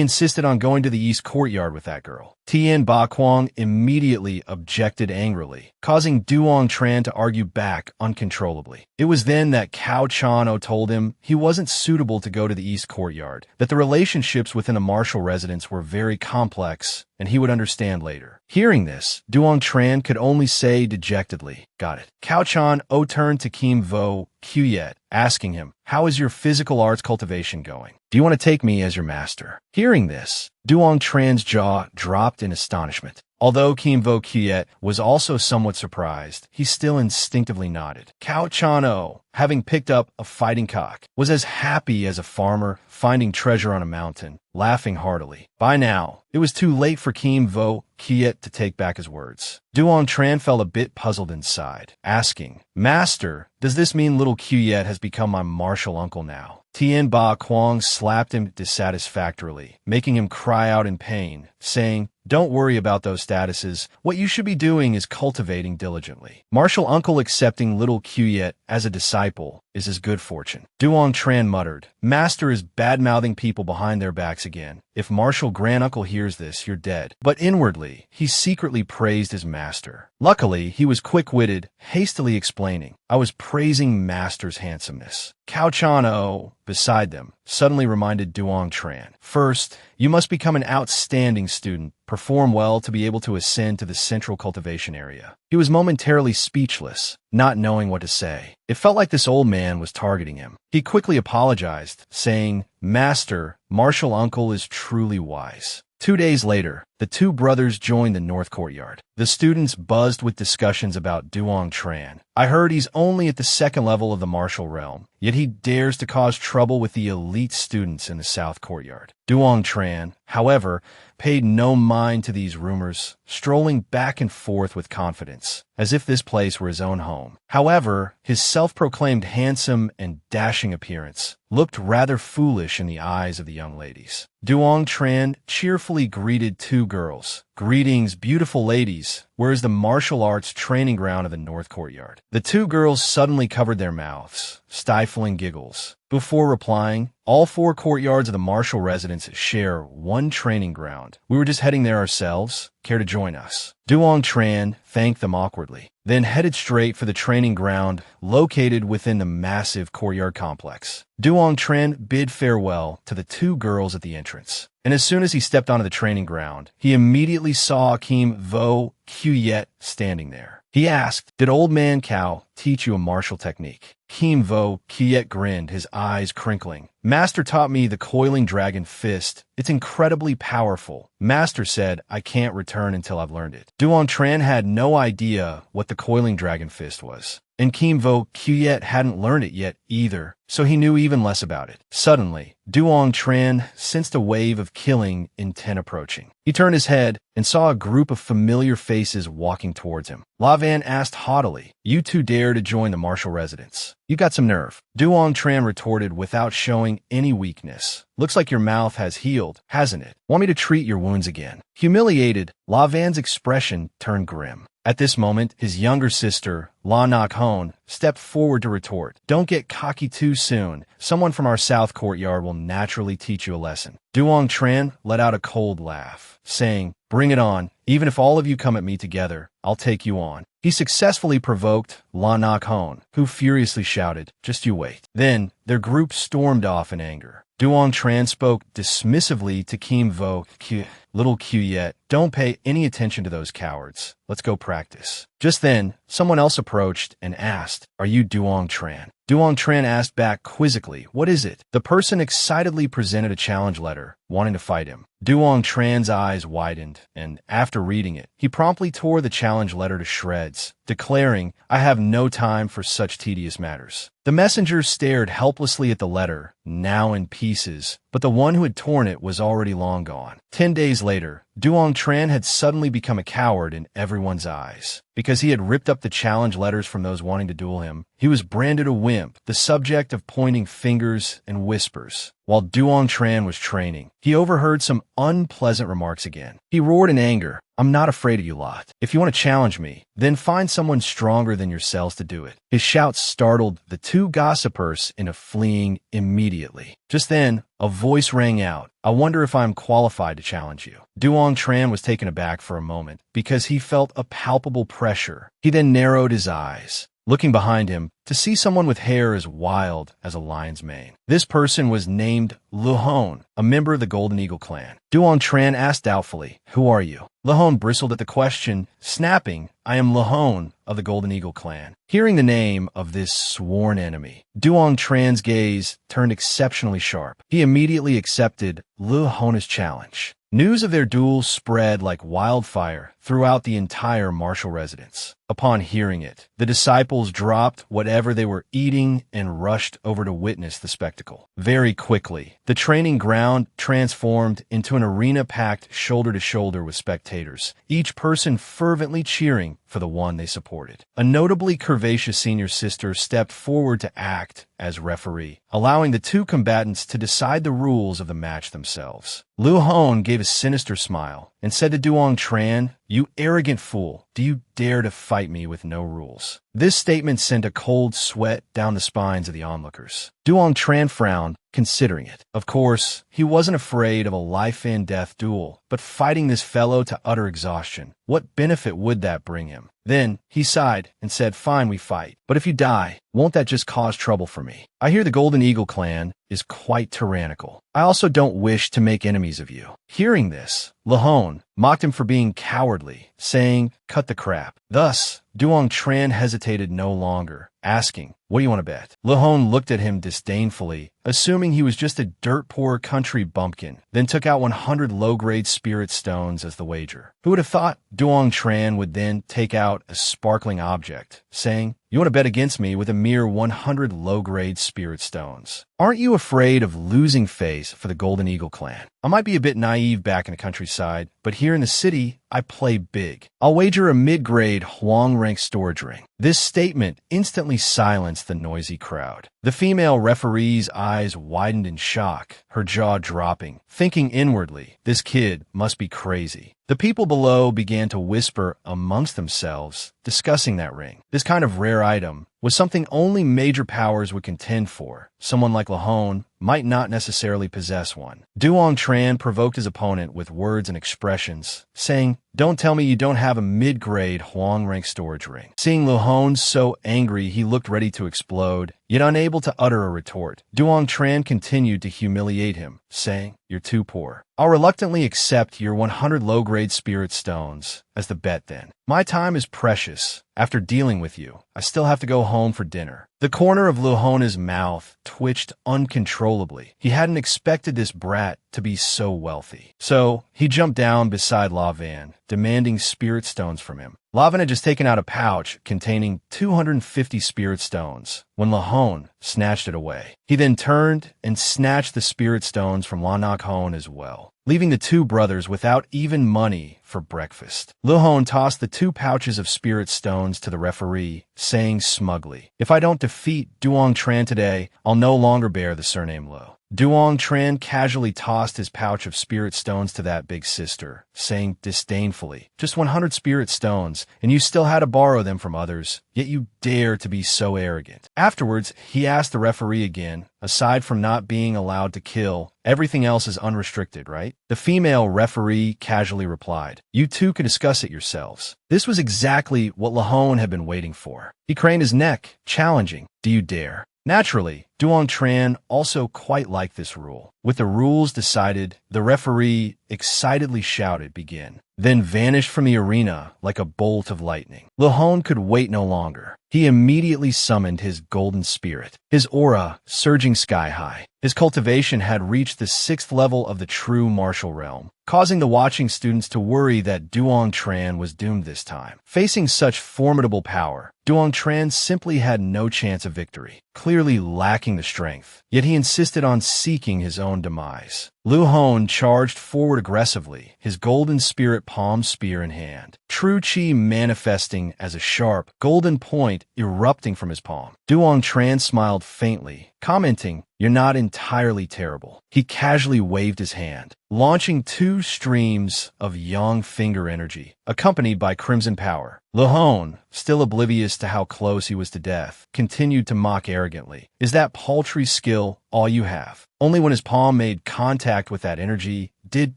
insisted on going to the east courtyard with that girl. Tien Ba Kuang immediately objected angrily, causing Duong Tran to argue back uncontrollably. It was then that Cao Chan O told him he wasn't suitable to go to the east courtyard, that the relationships within a martial residence were very complex, and he would understand later. Hearing this, Duong Tran could only say dejectedly, "Got it." Cao Chan O turned to Kim Vo Kuyet, asking him, "How is your physical arts cultivation going? Do you want to take me as your master?" Hearing this, Duong Tran's jaw dropped in astonishment. Although Kim Vo Kuyet was also somewhat surprised, he still instinctively nodded. Cao Chan O, having picked up a fighting cock, was as happy as a farmer finding treasure on a mountain, laughing heartily. By now, it was too late for Kim Vo Kuyet to take back his words. Duong Tran felt a bit puzzled inside, asking, "Master, does this mean little Kuyet has become my martial uncle now?" Tien Ba Kuang slapped him dissatisfactorily, making him cry out in pain, saying, Don't worry about those statuses. What you should be doing is cultivating diligently. Martial uncle accepting little Quyet as a disciple is his good fortune. Duong Tran muttered, Master is bad-mouthing people behind their backs again. If martial granduncle hears this, you're dead. But inwardly, he secretly praised his master. Luckily, he was quick-witted, hastily explaining, I was praising master's handsomeness. Cao Chano, beside them, suddenly reminded Duong Tran. First, you must become an outstanding student, perform well to be able to ascend to the central cultivation area. He was momentarily speechless, not knowing what to say. It felt like this old man was targeting him. He quickly apologized, saying, Master, martial uncle is truly wise. 2 days later, the two brothers joined the North Courtyard. The students buzzed with discussions about Duong Tran. I heard he's only at the second level of the martial realm, yet he dares to cause trouble with the elite students in the South Courtyard. Duong Tran, however, paid no mind to these rumors, strolling back and forth with confidence, as if this place were his own home. However, his self-proclaimed handsome and dashing appearance looked rather foolish in the eyes of the young ladies. Duong Tran cheerfully greeted two girls. Greetings, beautiful ladies. Where is the martial arts training ground of the North Courtyard? The two girls suddenly covered their mouths, stifling giggles. Before replying, all four courtyards of the martial residence share one training ground. We were just heading there ourselves. Care to join us? Duong Tran thanked them awkwardly, then headed straight for the training ground located within the massive courtyard complex. Duong Tran bid farewell to the two girls at the entrance, and as soon as he stepped onto the training ground, he immediately saw Kim Vo Quyet standing there. He asked, Did old man Cao teach you a martial technique? Kim Vo Quyet grinned, his eyes crinkling. Master taught me the coiling dragon fist. It's incredibly powerful. Master said I can't return until I've learned it. Duong Tran had no idea what the coiling dragon fist was, and Kim Vo Quyet hadn't learned it yet either, so he knew even less about it. Suddenly, Duong Tran sensed a wave of killing intent approaching. He turned his head and saw a group of familiar faces walking towards him. La Van asked haughtily, You two dare to join the martial residence? You got some nerve. Duong Tran retorted without showing any weakness. Looks like your mouth has healed, hasn't it? Want me to treat your wounds again? Humiliated, La Van's expression turned grim. At this moment, his younger sister, La Nak Hon, stepped forward to retort. Don't get cocky too soon. Someone from our South Courtyard will naturally teach you a lesson. Duong Tran let out a cold laugh, saying, Bring it on. Even if all of you come at me together, I'll take you on. He successfully provoked La Nak Hon, who furiously shouted, Just you wait. Then, their group stormed off in anger. Duong Tran spoke dismissively to Kim Vo Quyet. Little Quyet, don't pay any attention to those cowards. Let's go practice. Just then, someone else approached and asked, Are you Duong Tran? Duong Tran asked back quizzically, What is it? The person excitedly presented a challenge letter, wanting to fight him. Duong Tran's eyes widened, and after reading it, he promptly tore the challenge letter to shreds, declaring, I have no time for such tedious matters. The messenger stared helplessly at the letter, now in pieces, but the one who had torn it was already long gone. 10 days later, Duong Tran had suddenly become a coward in everyone's eyes. Because he had ripped up the challenge letters from those wanting to duel him, he was branded a wimp, the subject of pointing fingers and whispers. While Duong Tran was training, he overheard some unpleasant remarks again. He roared in anger, I'm not afraid of you lot. If you want to challenge me, then find someone stronger than yourselves to do it. His shouts startled the two gossipers into fleeing immediately. Just then, a voice rang out. I wonder if I'm qualified to challenge you. Duong Tran was taken aback for a moment because he felt a palpable pressure. He then narrowed his eyes, looking behind him to see someone with hair as wild as a lion's mane. This person was named Luong, a member of the Golden Eagle clan. Duong Tran asked doubtfully, Who are you? Luong bristled at the question, snapping, I am Luong of the Golden Eagle clan. Hearing the name of this sworn enemy, Duong Tran's gaze turned exceptionally sharp. He immediately accepted Luong's challenge. News of their duel spread like wildfire throughout the entire martial residence. Upon hearing it, the disciples dropped whatever they were eating and rushed over to witness the spectacle. Very quickly, the training ground transformed into an arena packed shoulder to shoulder with spectators, each person fervently cheering for the one they supported. A notably curvaceous senior sister stepped forward to act as referee, allowing the two combatants to decide the rules of the match themselves. Luong gave a sinister smile and said to Duong Tran, "You arrogant fool, do you dare to fight me with no rules?" This statement sent a cold sweat down the spines of the onlookers. Duong Tran frowned, considering it. Of course, he wasn't afraid of a life-and-death duel, but fighting this fellow to utter exhaustion, what benefit would that bring him? Then he sighed and said, "Fine, we fight. But if you die, won't that just cause trouble for me? I hear the Golden Eagle clan is quite tyrannical. I also don't wish to make enemies of you." Hearing this, Luong mocked him for being cowardly, saying, "Cut the crap." Thus, Duong Tran hesitated no longer, asking, "What do you want to bet?" Luong looked at him disdainfully, assuming he was just a dirt-poor country bumpkin, then took out 100 low-grade spirit stones as the wager. Who would have thought Duong Tran would then take out a sparkling object, saying, "You want to bet against me with a mere 100 low-grade spirit stones? Aren't you afraid of losing face for the Golden Eagle clan? I might be a bit naive back in the countryside, but here in the city, I play big. I'll wager a mid-grade Huang rank storage ring." This statement instantly silenced the noisy crowd. The female referee's eyes widened in shock, her jaw dropping, thinking inwardly, "This kid must be crazy." The people below began to whisper amongst themselves, discussing that ring. This kind of rare item was something only major powers would contend for. Someone like Luong might not necessarily possess one. Duong Tran provoked his opponent with words and expressions, saying, "Don't tell me you don't have a mid-grade Huang rank storage ring." Seeing Luong so angry, he looked ready to explode, yet unable to utter a retort. Duong Tran continued to humiliate him, saying, "You're too poor. I'll reluctantly accept your 100 low-grade spirit stones as the bet then. My time is precious. After dealing with you, I still have to go home for dinner." The corner of Luhon's mouth twitched uncontrollably. He hadn't expected this brat to be so wealthy. So he jumped down beside Lavan, demanding spirit stones from him. Lavan had just taken out a pouch containing 250 spirit stones when Luong snatched it away. He then turned and snatched the spirit stones from Lanakhon as well, leaving the two brothers without even money for breakfast. Luong tossed the 2 pouches of spirit stones to the referee, saying smugly, "If I don't defeat Duong Tran today, I'll no longer bear the surname Lu." Duong Tran casually tossed his pouch of spirit stones to that big sister, saying disdainfully, "Just 100 spirit stones, and you still had to borrow them from others, yet you dare to be so arrogant." Afterwards, he asked the referee again, "Aside from not being allowed to kill, everything else is unrestricted, right?" The female referee casually replied, "You two can discuss it yourselves." This was exactly what Luong had been waiting for. He craned his neck, challenging, "Do you dare?" Naturally, Duong Tran also quite liked this rule. With the rules decided, the referee excitedly shouted, "Begin," then vanished from the arena like a bolt of lightning. Luong could wait no longer. He immediately summoned his golden spirit, his aura surging sky high. His cultivation had reached the 6th level of the true martial realm, causing the watching students to worry that Duong Tran was doomed this time. Facing such formidable power, Duong Tran simply had no chance of victory, clearly lacking the strength, yet he insisted on seeking his own demise. Luong charged forward aggressively, his golden spirit palm spear in hand, true chi manifesting as a sharp, golden point erupting from his palm. Duong Tran smiled faintly, commenting, "You're not entirely terrible." He casually waved his hand, launching 2 streams of yang finger energy, accompanied by crimson power. Luong, still oblivious to how close he was to death, continued to mock arrogantly, "Is that paltry skill all you have?" Only when his palm made contact with that energy did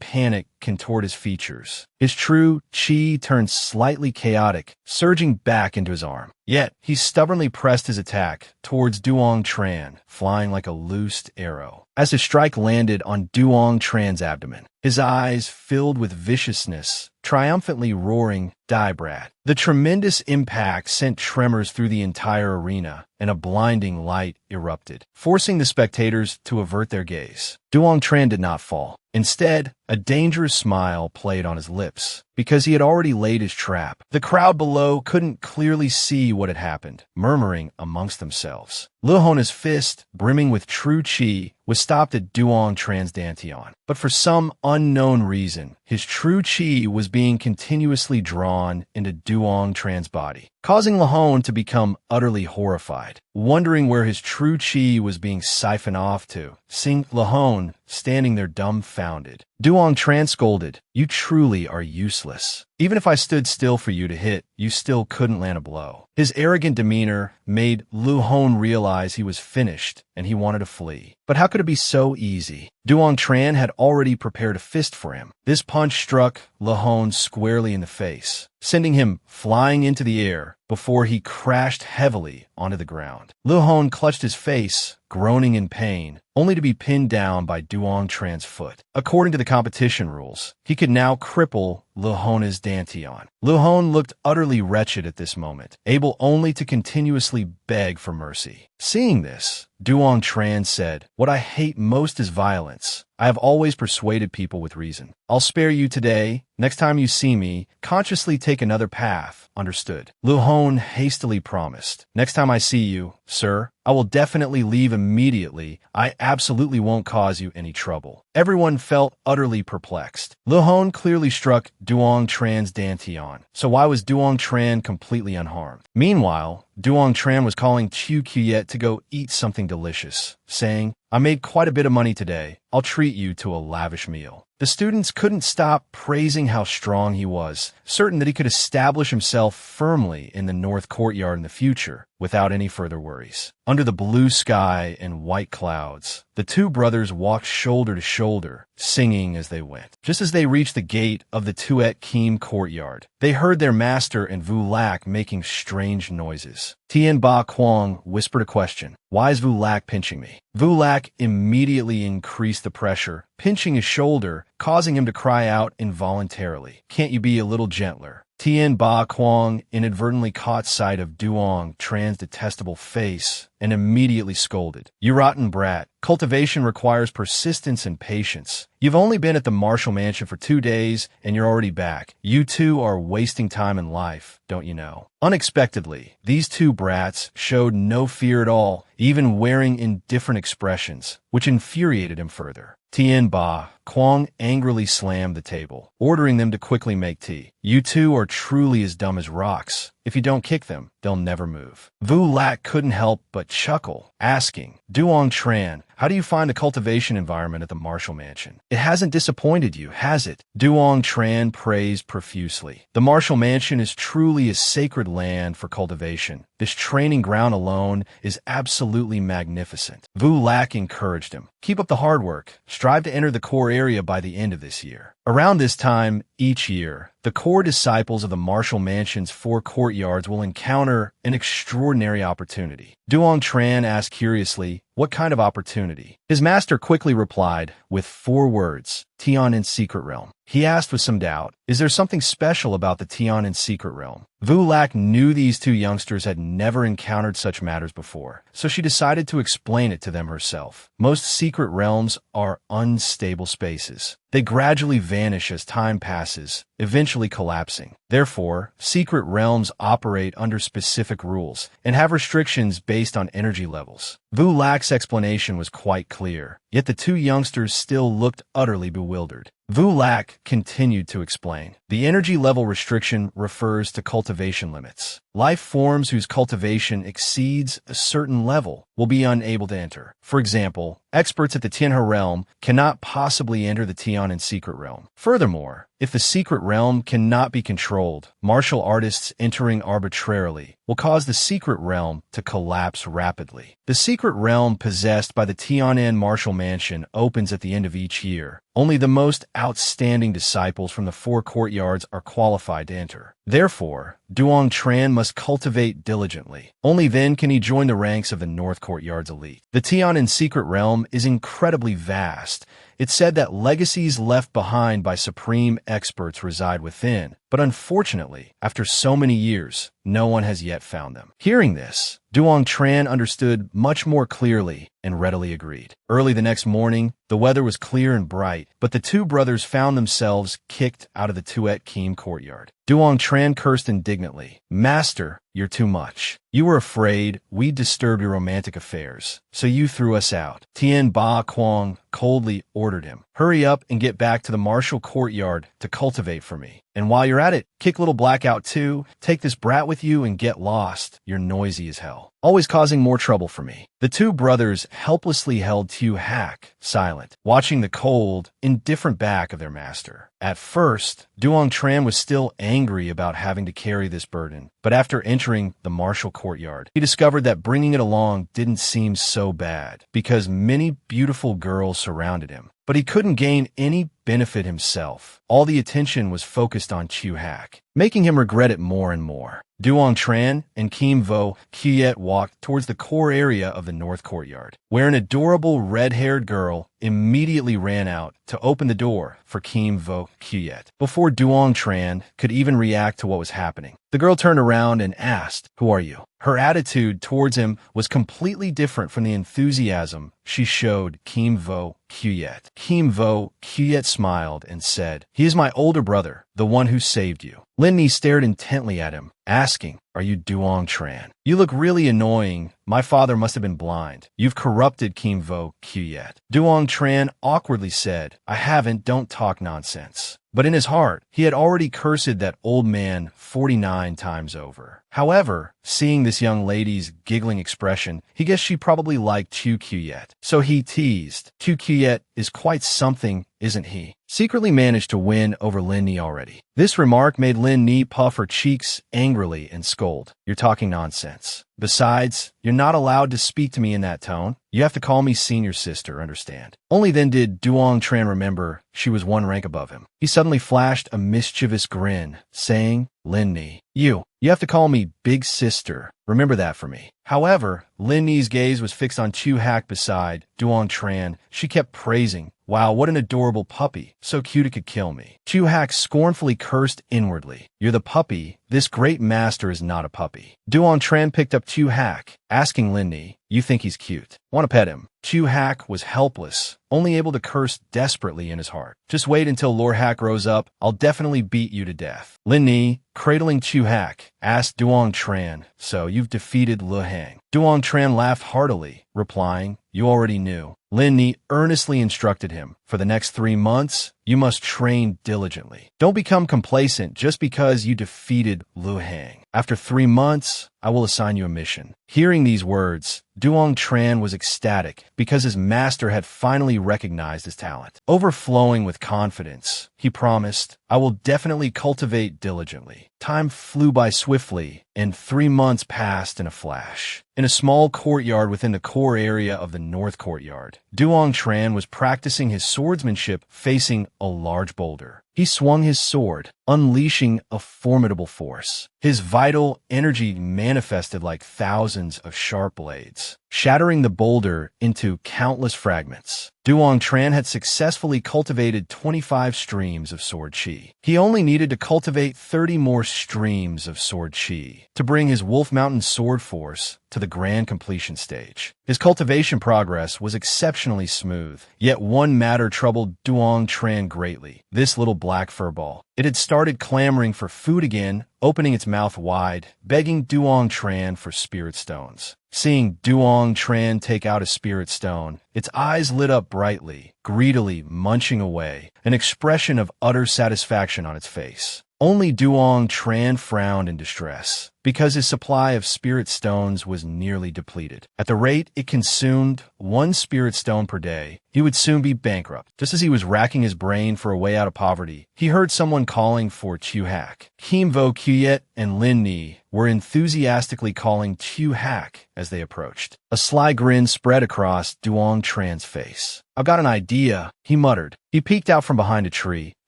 panic contort his features. His true chi turned slightly chaotic, surging back into his arm. Yet, he stubbornly pressed his attack towards Duong Tran, flying like a loosed arrow. As his strike landed on Duong Tran's abdomen, his eyes filled with viciousness, triumphantly roaring, "Die, brat." The tremendous impact sent tremors through the entire arena, and a blinding light erupted, forcing the spectators to avert their gaze. Duong Tran did not fall. Instead, a dangerous smile played on his lips. because he had already laid his trap. The crowd below couldn't clearly see what had happened, murmuring amongst themselves. Luong's fist, brimming with true chi, was stopped at Duong Tran's dantian. But for some unknown reason, his true chi was being continuously drawn into Duong Tran's body, causing Luong to become utterly horrified, wondering where his true chi was being siphoned off to. Seeing Luong standing there dumbfounded, Duong Tran scolded, "You truly are useless. Even if I stood still for you to hit, you still couldn't land a blow." His arrogant demeanor made Luong realize he was finished and he wanted to flee. But how could it be so easy? Duong Tran had already prepared a fist for him. This punch struck Luong squarely in the face, sending him flying into the air before he crashed heavily onto the ground. Luong clutched his face, groaning in pain, only to be pinned down by Duong Tran's foot. According to the competition rules, he could now cripple Luong's dantian. Luong looked utterly wretched at this moment, able only to continuously beg for mercy. Seeing this, Duong Tran said, "What I hate most is violence. I have always persuaded people with reason. I'll spare you today. Next time you see me, consciously take another path. Understood?" Luong hastily promised. "Next time I see you, sir, I will definitely leave immediately. I absolutely won't cause you any trouble." Everyone felt utterly perplexed. Luong clearly struck Duong Tran's dantian, so why was Duong Tran completely unharmed? Meanwhile, Duong Tran was calling Chiu Kuyet to go eat something delicious, saying, "I made quite a bit of money today. I'll treat you to a lavish meal." The students couldn't stop praising how strong he was, certain that he could establish himself firmly in the North Courtyard in the future without any further worries. Under the blue sky and white clouds, the two brothers walked shoulder to shoulder, singing as they went. Just as they reached the gate of the Tuet Kim courtyard, they heard their master and Vu Lac making strange noises. Tien Ba Quang whispered a question. "Why is Vu Lac pinching me?" Vu Lac immediately increased the pressure, pinching his shoulder, causing him to cry out involuntarily. "Can't you be a little gentler?" Tien Ba Quang inadvertently caught sight of Duong Tran's detestable face and immediately scolded. "You rotten brat. Cultivation requires persistence and patience. You've only been at the Marshall Mansion for 2 days and you're already back. You two are wasting time in life, don't you know?" Unexpectedly, these two brats showed no fear at all, even wearing indifferent expressions, which infuriated him further. Tien Ba Quang angrily slammed the table, ordering them to quickly make tea. "You two are truly as dumb as rocks. If you don't kick them, they'll never move." Vu Lac couldn't help but chuckle, asking, "Duong Tran, how do you find the cultivation environment at the Marshall Mansion? It hasn't disappointed you, has it?" Duong Tran praised profusely. "The Marshall Mansion is truly a sacred land for cultivation. This training ground alone is absolutely magnificent." Vu Lac encouraged him. "Keep up the hard work. Strive to enter the core area by the end of this year." Around this time each year, the core disciples of the Marshall Mansion's 4 courtyards will encounter an extraordinary opportunity. Duong Tran asked curiously, "What kind of opportunity?" His master quickly replied with 4 words, "Tian in Secret Realm." He asked with some doubt, "Is there something special about the Tian in Secret Realm?" Vu Lac knew these two youngsters had never encountered such matters before, so she decided to explain it to them herself. Most secret realms are unstable spaces. They gradually vanish as time passes, eventually collapsing. Therefore, secret realms operate under specific rules and have restrictions based on energy levels. Vu Lac's explanation was quite clear, yet the two youngsters still looked utterly bewildered. Vu Lac continued to explain. The energy level restriction refers to cultivation limits. Life forms whose cultivation exceeds a certain level will be unable to enter. For example, experts at the Tianhe realm cannot possibly enter the Tian in Secret Realm. Furthermore, if the secret realm cannot be controlled, martial artists entering arbitrarily will cause the secret realm to collapse rapidly. The secret realm possessed by the Tianan Martial Mansion opens at the end of each year. Only the most outstanding disciples from the 4 courtyards are qualified to enter. Therefore, Duong Tran must cultivate diligently. Only then can he join the ranks of the North Courtyard's elite. The Tianan Secret Realm is incredibly vast. It's said that legacies left behind by supreme experts reside within, but unfortunately, after so many years, no one has yet found them. Hearing this, Duong Tran understood much more clearly and readily agreed. Early the next morning, the weather was clear and bright, but the two brothers found themselves kicked out of the Tuet Keem courtyard. Duong Tran cursed indignantly. "Master, you're too much. You were afraid we'd disturb your romantic affairs, so you threw us out." Tien Ba Quang coldly ordered him, "Hurry up and get back to the martial courtyard to cultivate for me. And while you're at it, kick Little Black out too, take this brat with you and get lost. You're noisy as hell, always causing more trouble for me." The two brothers helplessly held Tu Hack silent, watching the cold, indifferent back of their master. At first, Duong Tran was still angry about having to carry this burden, but after entering the martial courtyard, he discovered that bringing it along didn't seem so bad, because many beautiful girls surrounded him. But he couldn't gain any benefit himself. All the attention was focused on Chu Hack, making him regret it more and more. Duong Tran and Kim Vo Kiet walked towards the core area of the north courtyard, where an adorable red-haired girl immediately ran out to open the door for Kim Vo Kiet. Before Duong Tran could even react to what was happening, the girl turned around and asked, "Who are you?" Her attitude towards him was completely different from the enthusiasm she showed Kim Vo Kiet. Kim Vo Kiet smiled and said, "He is my older brother, the one who saved you." Linhai stared intently at him, asking, "Are you Duong Tran? You look really annoying. My father must have been blind. You've corrupted Kim Vo Kiet." Duong Tran awkwardly said, "I haven't, don't talk nonsense." But in his heart, he had already cursed that old man 49 times over. However, seeing this young lady's giggling expression, he guessed she probably liked Chu Kiet. So he teased, "Chu Kiet is quite something, isn't he?" Secretly managed to win over Linhai already. This remark made Linhai puff her cheeks angrily and scold, "You're talking nonsense. Besides, you're not allowed to speak to me in that tone. You have to call me senior sister, understand?" Only then did Duong Tran remember she was one rank above him. He suddenly flashed a mischievous grin, saying, "Linhai, you have to call me big sister. Remember that for me." However, Linhai's gaze was fixed on Chu Hack beside Duong Tran. She kept praising, "Wow, what an adorable puppy. So cute it could kill me." Chu Hack scornfully cursed inwardly, "You're the puppy. This great master is not a puppy." Duong Tran picked up Chu Hack, asking Linhai, "You think he's cute? Want to pet him?" Chu Hack was helpless, only able to curse desperately in his heart. "Just wait until Lord Hack grows up. I'll definitely beat you to death." Linhai, cradling Chu Hack, asked Duong Tran, "So you've defeated Le Hang?" Duong Tran laughed heartily, replying, "You already knew." Linhai earnestly instructed him, "For the next 3 months, you must train diligently. Don't become complacent just because you defeated Lu Hang. After 3 months, I will assign you a mission." Hearing these words, Duong Tran was ecstatic because his master had finally recognized his talent. Overflowing with confidence, he promised, "I will definitely cultivate diligently." Time flew by swiftly, and 3 months passed in a flash. In a small courtyard within the core area of the north courtyard, Duong Tran was practicing his swordsmanship facing a large boulder. He swung his sword, unleashing a formidable force. His vital energy manifested like thousands of sharp blades, shattering the boulder into countless fragments. Duong Tran had successfully cultivated 25 streams of sword chi. He only needed to cultivate 30 more streams of sword chi to bring his Wolf Mountain sword force to the grand completion stage. His cultivation progress was exceptionally smooth, yet one matter troubled Duong Tran greatly: this little black furball. It had started clamoring for food again, opening its mouth wide, begging Duong Tran for spirit stones. Seeing Duong Tran take out a spirit stone, its eyes lit up brightly, greedily munching away, an expression of utter satisfaction on its face. Only Duong Tran frowned in distress, because his supply of spirit stones was nearly depleted. At the rate it consumed 1 spirit stone per day, he would soon be bankrupt. Just as he was racking his brain for a way out of poverty, he heard someone calling for Chu Hack. Kim Vo Kiet and Linhai were enthusiastically calling Chu Hack as they approached. A sly grin spread across Duong Tran's face. "I've got an idea," he muttered. He peeked out from behind a tree,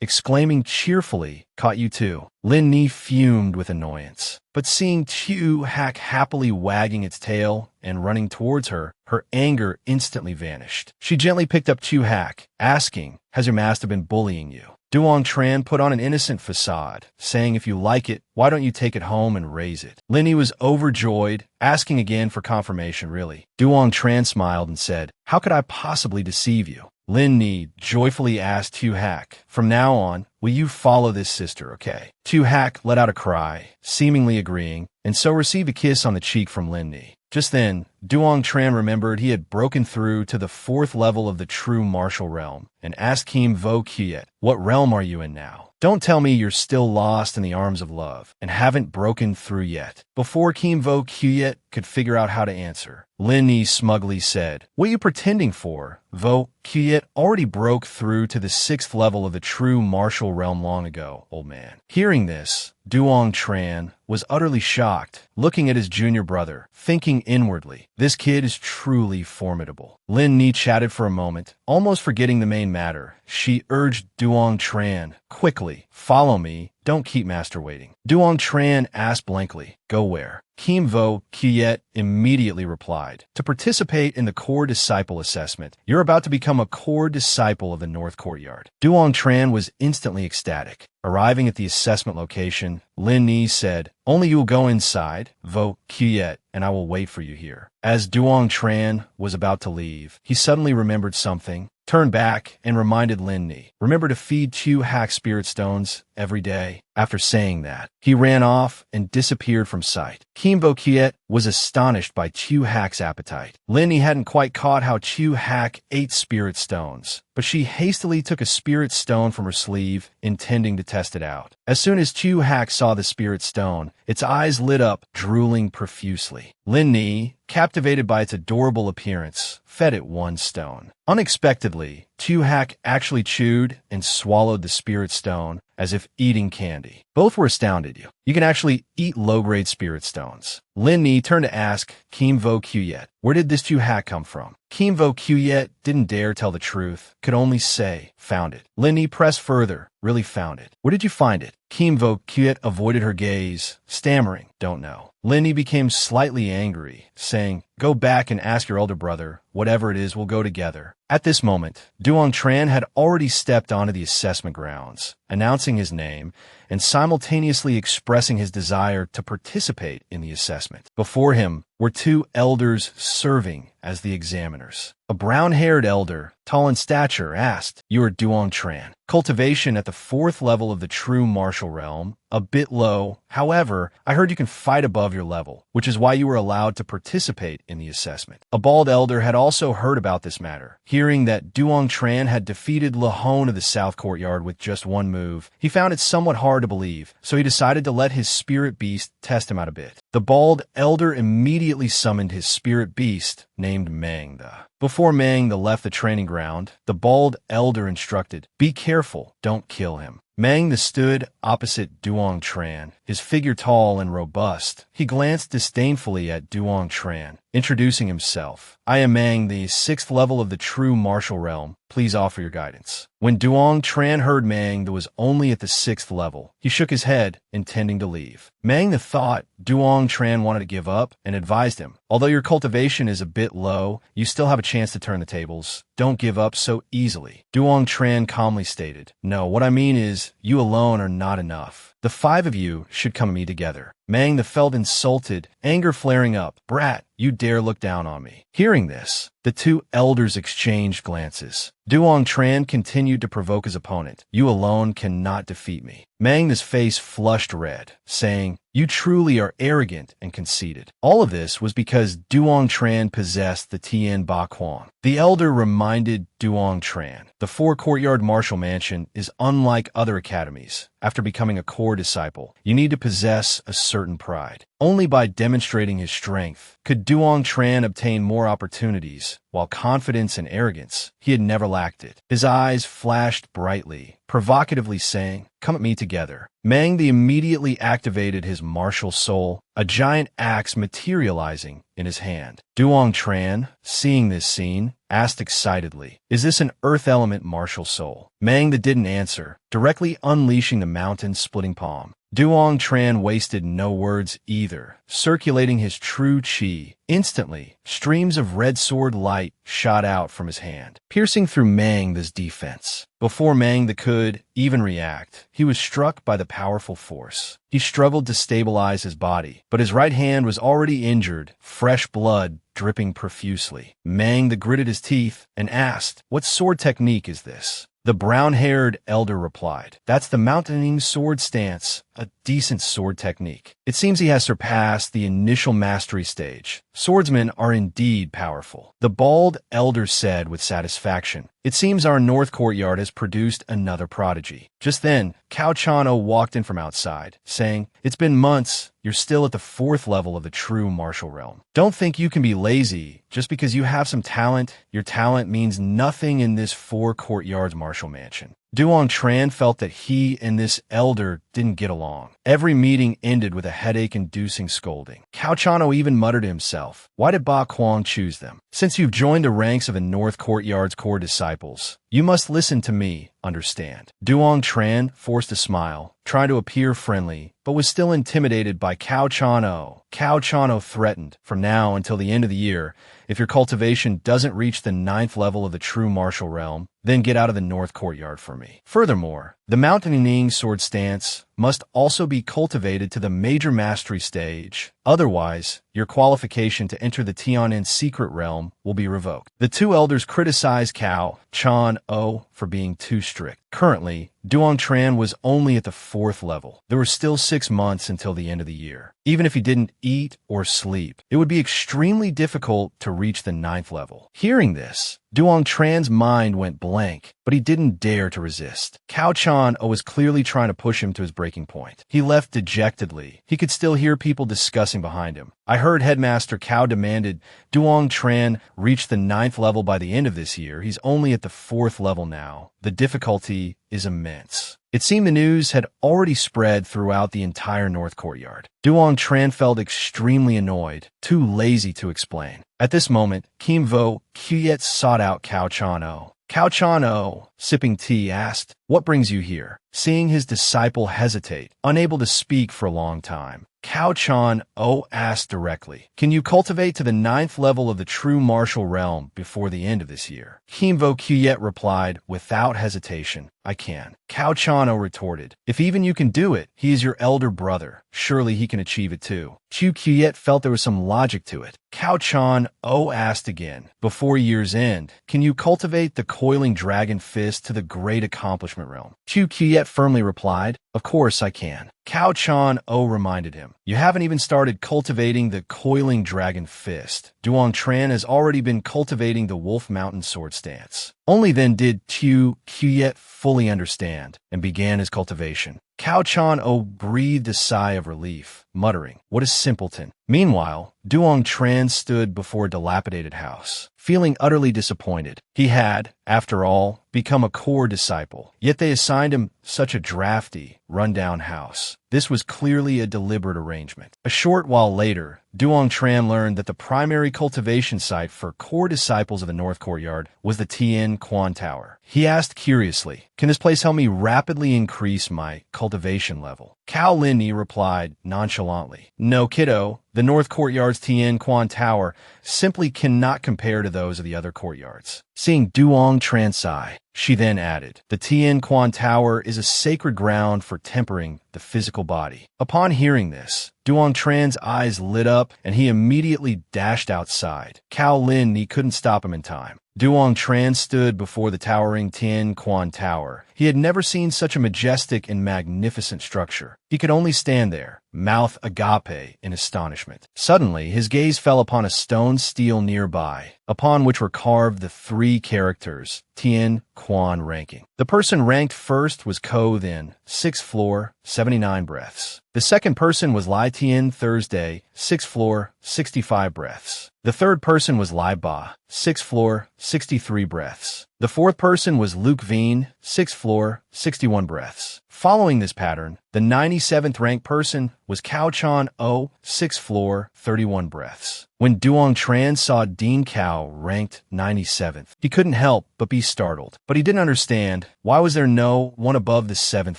exclaiming cheerfully, "Caught you too." Linhai fumed with annoyance, but seeing Chu Hack happily wagging its tail and running towards her, her anger instantly vanished. She gently picked up Chu Hack, asking, "Has your master been bullying you?" Duong Tran put on an innocent facade, saying, "If you like it, why don't you take it home and raise it?" Linhai was overjoyed, asking again for confirmation, "Really?" Duong Tran smiled and said, "How could I possibly deceive you?" Linhai joyfully asked Chu Hack, "From now on, will you follow this sister, okay?" Chu Hack let out a cry, seemingly agreeing, and so received a kiss on the cheek from Linhai. Just then, Duong Tran remembered he had broken through to the 4th level of the true martial realm and asked Kim Vo Kiet, "What realm are you in now? Don't tell me you're still lost in the arms of love and haven't broken through yet." Before Kim Vo Kiet could figure out how to answer, Linhai smugly said, "What are you pretending for? Vo Kiet already broke through to the 6th level of the true martial realm long ago, old man." Hearing this, Duong Tran was utterly shocked, looking at his junior brother, thinking inwardly, "This kid is truly formidable." Linhai chatted for a moment, almost forgetting the main matter. She urged Duong Tran, "Quickly, follow me. Don't keep master waiting." Duong Tran asked blankly, "Go where?" Kim Vo Kiet immediately replied, "To participate in the core disciple assessment. You're about to become a core disciple of the North Courtyard." Duong Tran was instantly ecstatic. Arriving at the assessment location, Linhai said, "Only you will go inside, Vo Kiet, and I will wait for you here." As Duong Tran was about to leave, he suddenly remembered something, turned back, and reminded Linhai, "Remember to feed Chu Hack spirit stones every day." After saying that, he ran off and disappeared from sight. Kim Vo Kiet was astonished by Chu Hack's appetite. Linhai hadn't quite caught how Chu Hack ate spirit stones, but she hastily took a spirit stone from her sleeve, intending to test it out. As soon as Chu Hack saw the spirit stone, its eyes lit up, drooling profusely. Linhai, captivated by its adorable appearance, fed it one stone. Unexpectedly, Chu Hack actually chewed and swallowed the spirit stone as if eating candy. Both were astounded. You can actually eat low-grade spirit stones. Linhai turned to ask Kim Vo Kiet, "Where did this Chu Hack come from?" Kim Vo Kiet didn't dare tell the truth, could only say, "Found it." Linhai pressed further, "Really found it? Where did you find it?" Kim Vo Kiet avoided her gaze, stammering, "Don't know." Linhai became slightly angry, saying, "Go back and ask your elder brother. Whatever it is, we'll go together." At this moment, Duong Tran had already stepped onto the assessment grounds, announcing his name and simultaneously expressing his desire to participate in the assessment. Before him were 2 elders serving as the examiners. A brown-haired elder, tall in stature, asked, "You are Duong Tran. Cultivation at the 4th level of the true martial realm, a bit low. However, I heard you can fight above your level, which is why you were allowed to participate in the assessment." A bald elder had also heard about this matter. Hearing that Duong Tran had defeated Luong of the South Courtyard with just one move, he found it somewhat hard to believe, so he decided to let his spirit beast test him out a bit. The bald elder immediately summoned his spirit beast, named Mangda. Before Mangda left the training ground, the bald elder instructed, "Be careful, don't kill him." Mangda stood opposite Duong Tran, his figure tall and robust. He glanced disdainfully at Duong Tran, introducing himself. "I am Mang, the 6th level of the true martial realm. Please offer your guidance." When Duong Tran heard Mang that was only at the 6th level, he shook his head, intending to leave. Mang thought Duong Tran wanted to give up and advised him, "Although your cultivation is a bit low, you still have a chance to turn the tables. Don't give up so easily." Duong Tran calmly stated, "No, what I mean is, you alone are not enough. The 5 of you should come to me together." Mang felt insulted, anger flaring up. "Brat, you dare look down on me." Hearing this, the 2 elders exchanged glances. Duong Tran continued to provoke his opponent. "You alone cannot defeat me." Mang's face flushed red, saying, "You truly are arrogant and conceited." All of this was because Duong Tran possessed the Tien Ba Quan. The elder reminded Duong Tran, "The 4-courtyard martial mansion is unlike other academies. After becoming a core disciple, you need to possess a certain pride. Only by demonstrating his strength could Duong Tran obtain more opportunities, while confidence and arrogance, he had never lacked it. His eyes flashed brightly, provocatively saying, "Come at me together." Mang immediately activated his martial soul, a giant axe materializing in his hand. Duong Tran, seeing this scene, asked excitedly, "Is this an earth element martial soul?" Mang didn't answer, directly unleashing the mountain-splitting palm. Duong Tran wasted no words either, circulating his true chi. Instantly, streams of red sword light shot out from his hand, piercing through Mang The's defense. Before Mang The could even react, he was struck by the powerful force. He struggled to stabilize his body, but his right hand was already injured, fresh blood dripping profusely. Mang The gritted his teeth and asked, "What sword technique is this?" The brown-haired elder replied, "That's the mountaineering sword stance, a decent sword technique. It seems he has surpassed the initial mastery stage. Swordsmen are indeed powerful." The bald elder said with satisfaction, "It seems our North Courtyard has produced another prodigy." Just then, Cao Chano walked in from outside, saying, "It's been months. You're still at the 4th level of the true martial realm. Don't think you can be lazy. Just because you have some talent, your talent means nothing in this 4 courtyards martial mansion." Duong Tran felt that he and this elder didn't get along. Every meeting ended with a headache-inducing scolding. Cao Chano even muttered to himself, "Why did Ba Kuang choose them? Since you've joined the ranks of the North Courtyard's core disciples, you must listen to me, understand?" Duong Tran forced a smile, trying to appear friendly, but was still intimidated by Cao Chano. Cao Chano threatened, "From now until the end of the year, if your cultivation doesn't reach the 9th level of the true martial realm, then get out of the North Courtyard for me. Furthermore, the mountaineering sword stance must also be cultivated to the major mastery stage. Otherwise, your qualification to enter the Tian Nan secret realm will be revoked." The two elders criticized Cao Chano for being too strict. Currently, Duong Tran was only at the 4th level. There were still 6 months until the end of the year. Even if he didn't eat or sleep, it would be extremely difficult to reach the 9th level. Hearing this, Duong Tran's mind went blank, but he didn't dare to resist. Cao Chano was clearly trying to push him to his breaking point. He left dejectedly. He could still hear people discussing behind him. "I heard Headmaster Cao demanded Duong Tran reach the 9th level by the end of this year. He's only at the 4th level now. The difficulty is immense." It seemed the news had already spread throughout the entire North Courtyard. Duong Tran felt extremely annoyed, too lazy to explain. At this moment, Kim Vo Kuyet sought out Cao Chano. Cao Chano, sipping tea, asked, "What brings you here?" Seeing his disciple hesitate, unable to speak for a long time, Cao Chano asked directly, "Can you cultivate to the 9th level of the true martial realm before the end of this year?" Kim Vo Kuyet replied without hesitation, "I can." Cao Chano retorted, "If even you can do it, he is your elder brother. Surely he can achieve it too." Chu Kuyet felt there was some logic to it. Cao Chano asked again, "Before year's end, can you cultivate the coiling dragon fist to the great accomplishment realm?" Chu Kuyet firmly replied, "Of course I can." Cao Chano reminded him, "You haven't even started cultivating the coiling dragon fist. Duong Tran has already been cultivating the Wolf Mountain sword stance." Only then did Chu Kuyet fully understand and began his cultivation. Cao Chano breathed a sigh of relief, muttering, "What a simpleton." Meanwhile, Duong Tran stood before a dilapidated house, feeling utterly disappointed. He had, after all, become a core disciple, yet they assigned him such a drafty, run-down house. This was clearly a deliberate arrangement. A short while later, Duong Tran learned that the primary cultivation site for core disciples of the North Courtyard was the Tien Quan Tower. He asked curiously, "Can this place help me rapidly increase my cultivation level?" Cao Linhai replied nonchalantly, "No, kiddo. The North Courtyard's Tien Quan Tower simply cannot compare to those of the other courtyards." Seeing Duong Tran sigh, she then added, "The Tien Quan Tower is a sacred ground for tempering the physical body." Upon hearing this, Duong Tran's eyes lit up and he immediately dashed outside. Cao Linhai couldn't stop him in time. Duong Tran stood before the towering Tien Quan Tower. He had never seen such a majestic and magnificent structure. He could only stand there, mouth agape in astonishment. Suddenly, his gaze fell upon a stone stele nearby, upon which were carved the 3 characters, Tien Quan ranking. The person ranked first was Ko Then, 6th floor, 79 breaths. The second person was Lai Tien Thursday, 6th floor, 65 breaths. The third person was Lai Ba, 6th floor, 63 breaths. The fourth person was Luke Veen, 6th floor, 61 breaths. Following this pattern, the 97th ranked person was Cao Chan O, 6th floor, 31 breaths. When Duong Tran saw Dean Cao ranked 97th, he couldn't help but be startled. But he didn't understand, why was there no one above the 7th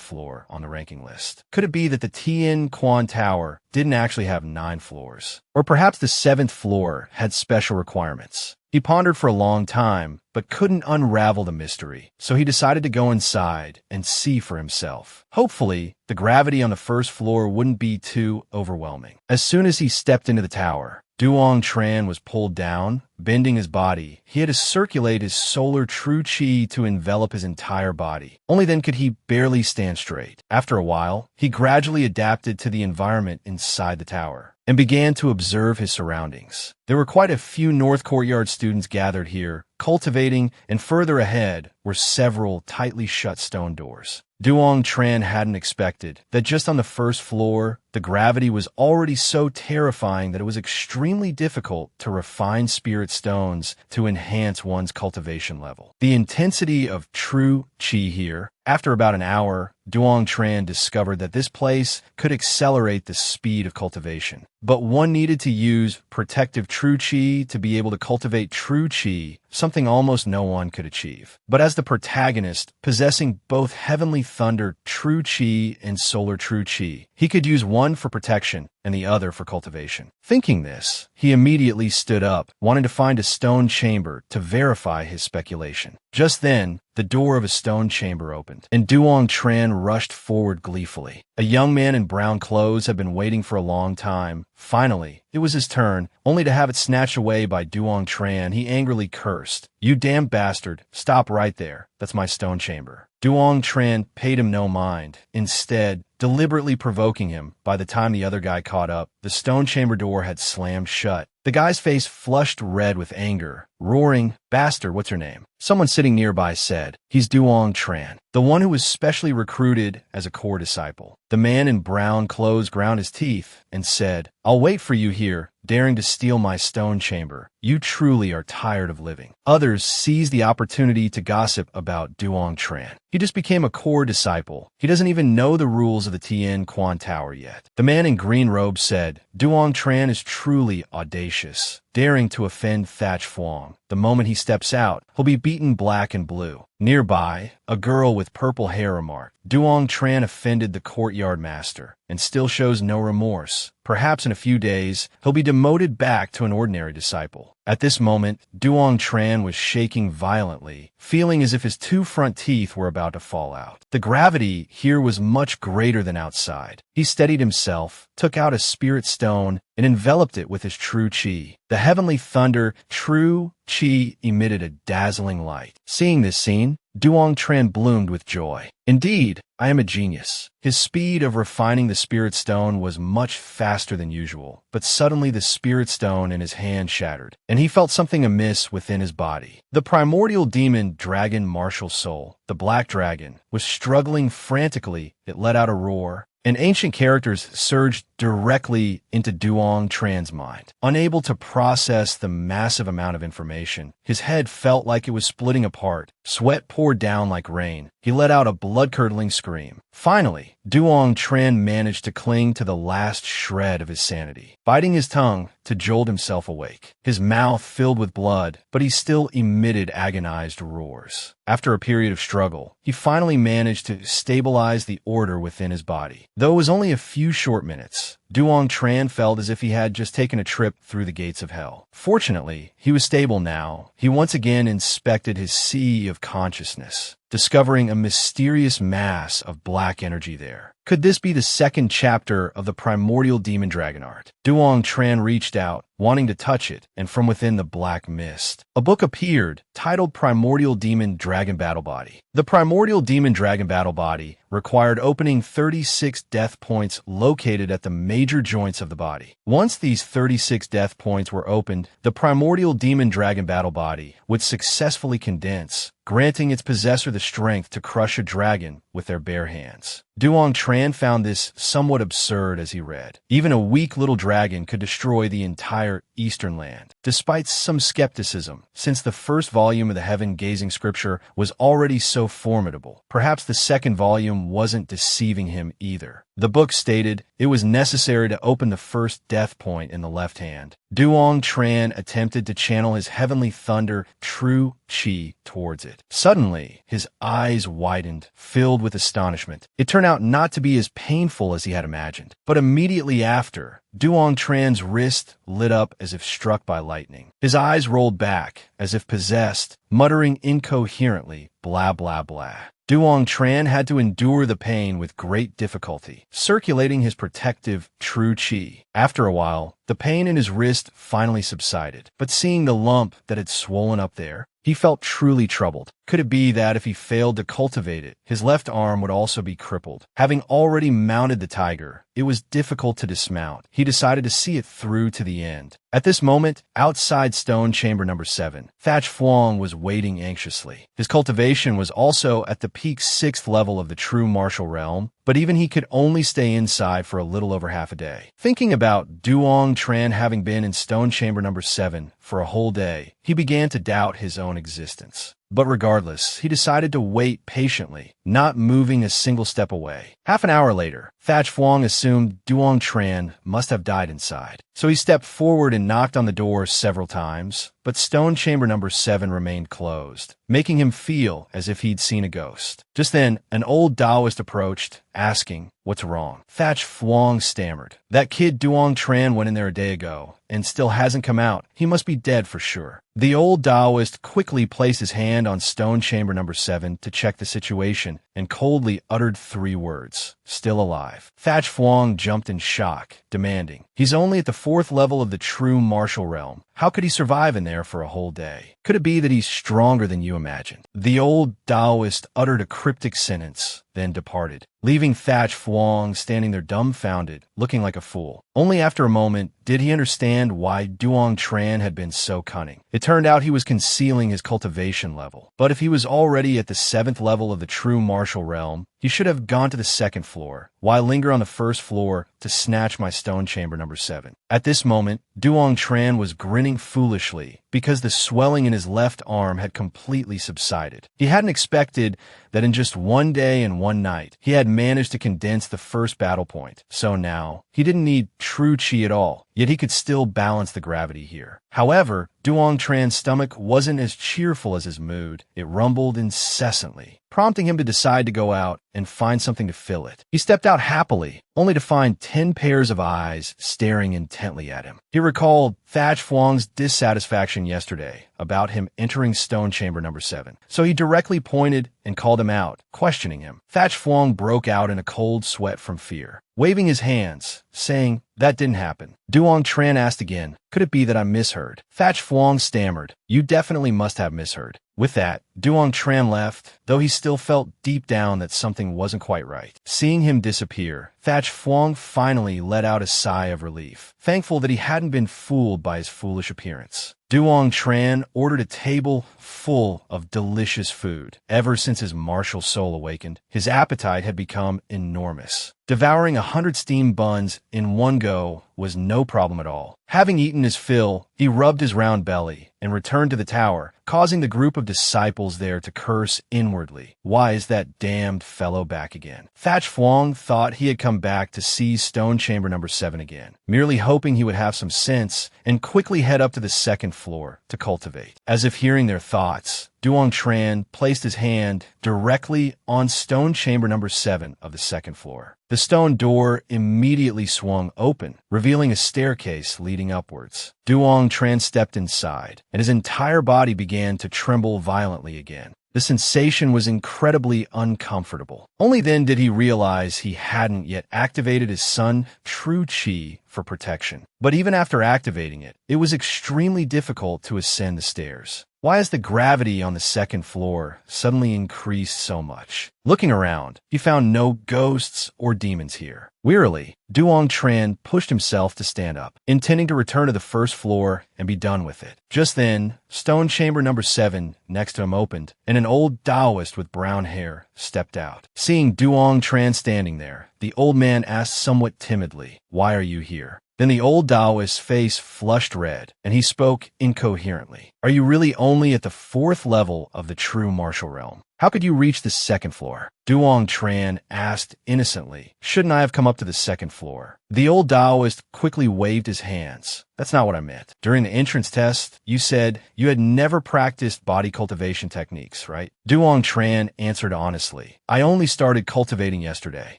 floor on the ranking list? Could it be that the Tien Quan Tower didn't actually have 9 floors? Or perhaps the 7th floor had special requirements? He pondered for a long time, but couldn't unravel the mystery, so he decided to go inside and see for himself. Hopefully, the gravity on the first floor wouldn't be too overwhelming. As soon as he stepped into the tower, Duong Tran was pulled down, bending his body. He had to circulate his solar true chi to envelop his entire body. Only then could he barely stand straight. After a while, he gradually adapted to the environment inside the tower and began to observe his surroundings. There were quite a few North Courtyard students gathered here, cultivating, and further ahead were several tightly shut stone doors. Duong Tran hadn't expected that just on the first floor, the gravity was already so terrifying that it was extremely difficult to refine spirit stones to enhance one's cultivation level. The intensity of true chi here, after about an hour, Duong Tran discovered that this place could accelerate the speed of cultivation. But one needed to use protective true chi to be able to cultivate true chi, something almost no one could achieve. But as the protagonist, possessing both heavenly thunder true chi and solar true chi, he could use one for protection and the other for cultivation. Thinking this, he immediately stood up, wanting to find a stone chamber to verify his speculation. Just then, the door of a stone chamber opened, and Duong Tran rushed forward gleefully. A young man in brown clothes had been waiting for a long time. Finally, it was his turn, only to have it snatched away by Duong Tran. He angrily cursed, "You damn bastard, stop right there. That's my stone chamber." Duong Tran paid him no mind. Instead, deliberately provoking him, by the time the other guy caught up, the stone chamber door had slammed shut. The guy's face flushed red with anger, roaring, "Bastard, what's your name?" Someone sitting nearby said, "He's Duong Tran, the one who was specially recruited as a core disciple." The man in brown clothes ground his teeth and said, "I'll wait for you here, daring to steal my stone chamber. You truly are tired of living." Others seized the opportunity to gossip about Duong Tran. He just became a core disciple. He doesn't even know the rules of the Tien Quan Tower yet. The man in green robe said, "Duong Tran is truly audacious, daring to offend Thatch Phuong. The moment he steps out, he'll be beaten black and blue." Nearby, a girl with purple hair remarked, "Duong Tran offended the courtyard master and still shows no remorse. Perhaps in a few days, he'll be demoted back to an ordinary disciple." At this moment, Duong Tran was shaking violently, feeling as if his 2 front teeth were about to fall out. The gravity here was much greater than outside. He steadied himself, took out a spirit stone, and enveloped it with his true chi. The heavenly thunder true chi emitted a dazzling light. Seeing this scene, Duong Tran bloomed with joy. "Indeed, I am a genius." His speed of refining the spirit stone was much faster than usual, but suddenly the spirit stone in his hand shattered, and he felt something amiss within his body. The primordial demon dragon martial soul, the black dragon, was struggling frantically. It let out a roar, and ancient characters surged directly into Duong Tran's mind. Unable to process the massive amount of information, his head felt like it was splitting apart. Sweat poured down like rain. He let out a blood-curdling scream. Finally, Duong Tran managed to cling to the last shred of his sanity, biting his tongue to jolt himself awake. His mouth filled with blood, but he still emitted agonized roars. After a period of struggle, he finally managed to stabilize the order within his body. Though it was only a few short minutes, Duong Tran felt as if he had just taken a trip through the gates of hell. Fortunately, he was stable now. He once again inspected his sea of consciousness, discovering a mysterious mass of black energy there. Could this be the second chapter of the Primordial Demon Dragon Art? Duong Tran reached out, wanting to touch it, and from within the black mist, a book appeared, titled Primordial Demon Dragon Battle Body. The Primordial Demon Dragon Battle Body required opening 36 death points located at the major joints of the body. Once these 36 death points were opened, the Primordial Demon Dragon Battle Body would successfully condense, granting its possessor the strength to crush a dragon with their bare hands. Duong Tran found this somewhat absurd as he read. Even a weak little dragon could destroy the entire eastern land. Despite some skepticism, since the first volume of the heaven-gazing scripture was already so formidable, perhaps the second volume wasn't deceiving him either. The book stated it was necessary to open the first death point in the left hand. Duong Tran attempted to channel his heavenly thunder, true chi, towards it. Suddenly, his eyes widened, filled with astonishment. It turned out not to be as painful as he had imagined. But immediately after, Duong Tran's wrist lit up as if struck by lightning. His eyes rolled back, as if possessed, muttering incoherently, blah blah blah. Duong Tran had to endure the pain with great difficulty, circulating his protective true chi. After a while, the pain in his wrist finally subsided, but seeing the lump that had swollen up there, he felt truly troubled. Could it be that if he failed to cultivate it, his left arm would also be crippled? Having already mounted the tiger, it was difficult to dismount. He decided to see it through to the end. At this moment, outside stone chamber number 7, Thatch Phuong was waiting anxiously. His cultivation was also at the peak 6th level of the true martial realm, but even he could only stay inside for a little over half a day. Thinking about Duong Tran having been in stone chamber number 7 for a whole day, he began to doubt his own existence. But regardless, he decided to wait patiently, not moving a single step away. Half an hour later, Thatch Phuong assumed Duong Tran must have died inside. So he stepped forward and knocked on the door several times, but stone chamber number 7 remained closed, making him feel as if he'd seen a ghost. Just then, an old Taoist approached, asking, "What's wrong?" Thatch Phuong stammered. "That kid Duong Tran went in there a day ago, and still hasn't come out. He must be dead for sure." The old Taoist quickly placed his hand on stone chamber number 7 to check the situation, and coldly uttered 3 words, "Still alive." Thatch Phuong jumped in shock, demanding, "He's only at the 4th level of the true martial realm. How could he survive in there for a whole day? Could it be that he's stronger than you imagined?" The old Taoist uttered a cryptic sentence, then departed, leaving Thatch Phuong standing there dumbfounded, looking like a fool. Only after a moment did he understand why Duong Tran had been so cunning. It turned out he was concealing his cultivation level. But if he was already at the 7th level of the true martial realm, he should have gone to the 2nd floor. Why linger on the 1st floor to snatch my stone chamber number 7? At this moment, Duong Tran was grinning foolishly because the swelling in his left arm had completely subsided. He hadn't expected that in just one day and one night, he had managed to condense the first battle point. So now, he didn't need true chi at all, yet he could still balance the gravity here. However, Duong Tran's stomach wasn't as cheerful as his mood. It rumbled incessantly, prompting him to decide to go out and find something to fill it. He stepped out happily, only to find 10 pairs of eyes staring intently at him. He recalled Thatch Phuong's dissatisfaction yesterday about him entering stone chamber number 7. So he directly pointed and called him out, questioning him. Thatch Phuong broke out in a cold sweat from fear, waving his hands, saying, "That didn't happen." Duong Tran asked again, "Could it be that I misheard?" Thatch Phuong stammered, "You definitely must have misheard." With that, Duong Tran left, though he still felt deep down that something wasn't quite right. Seeing him disappear, Thatch Phuong finally let out a sigh of relief, thankful that he hadn't been fooled by his foolish appearance. Duong Tran ordered a table full of delicious food. Ever since his martial soul awakened, his appetite had become enormous. Devouring 100 steamed buns in one go was no problem at all. Having eaten his fill, he rubbed his round belly and returned to the tower, causing the group of disciples there to curse inwardly. Why is that damned fellow back again? Thatch Phuong thought he had come back to seize stone chamber number 7 again, merely hoping he would have some sense and quickly head up to the 2nd floor to cultivate. As if hearing their thoughts, Duong Tran placed his hand directly on stone chamber number 7 of the 2nd floor. The stone door immediately swung open, revealing a staircase leading upwards. Duong Tran stepped inside, and his entire body began to tremble violently again. The sensation was incredibly uncomfortable. Only then did he realize he hadn't yet activated his Sun True Chi for protection. But even after activating it, it was extremely difficult to ascend the stairs. Why has the gravity on the second floor suddenly increased so much? Looking around, he found no ghosts or demons here. Wearily, Duong Tran pushed himself to stand up, intending to return to the first floor and be done with it. Just then, stone chamber number 7 next to him opened, and an old Taoist with brown hair stepped out. Seeing Duong Tran standing there, the old man asked somewhat timidly, "Why are you here?" Then the old Taoist's face flushed red, and he spoke incoherently. "Are you really only at the 4th level of the true martial realm? How could you reach the 2nd floor?" Duong Tran asked innocently, "Shouldn't I have come up to the 2nd floor?" The old Taoist quickly waved his hands. "That's not what I meant. During the entrance test, you said you had never practiced body cultivation techniques, right?" Duong Tran answered honestly, "I only started cultivating yesterday."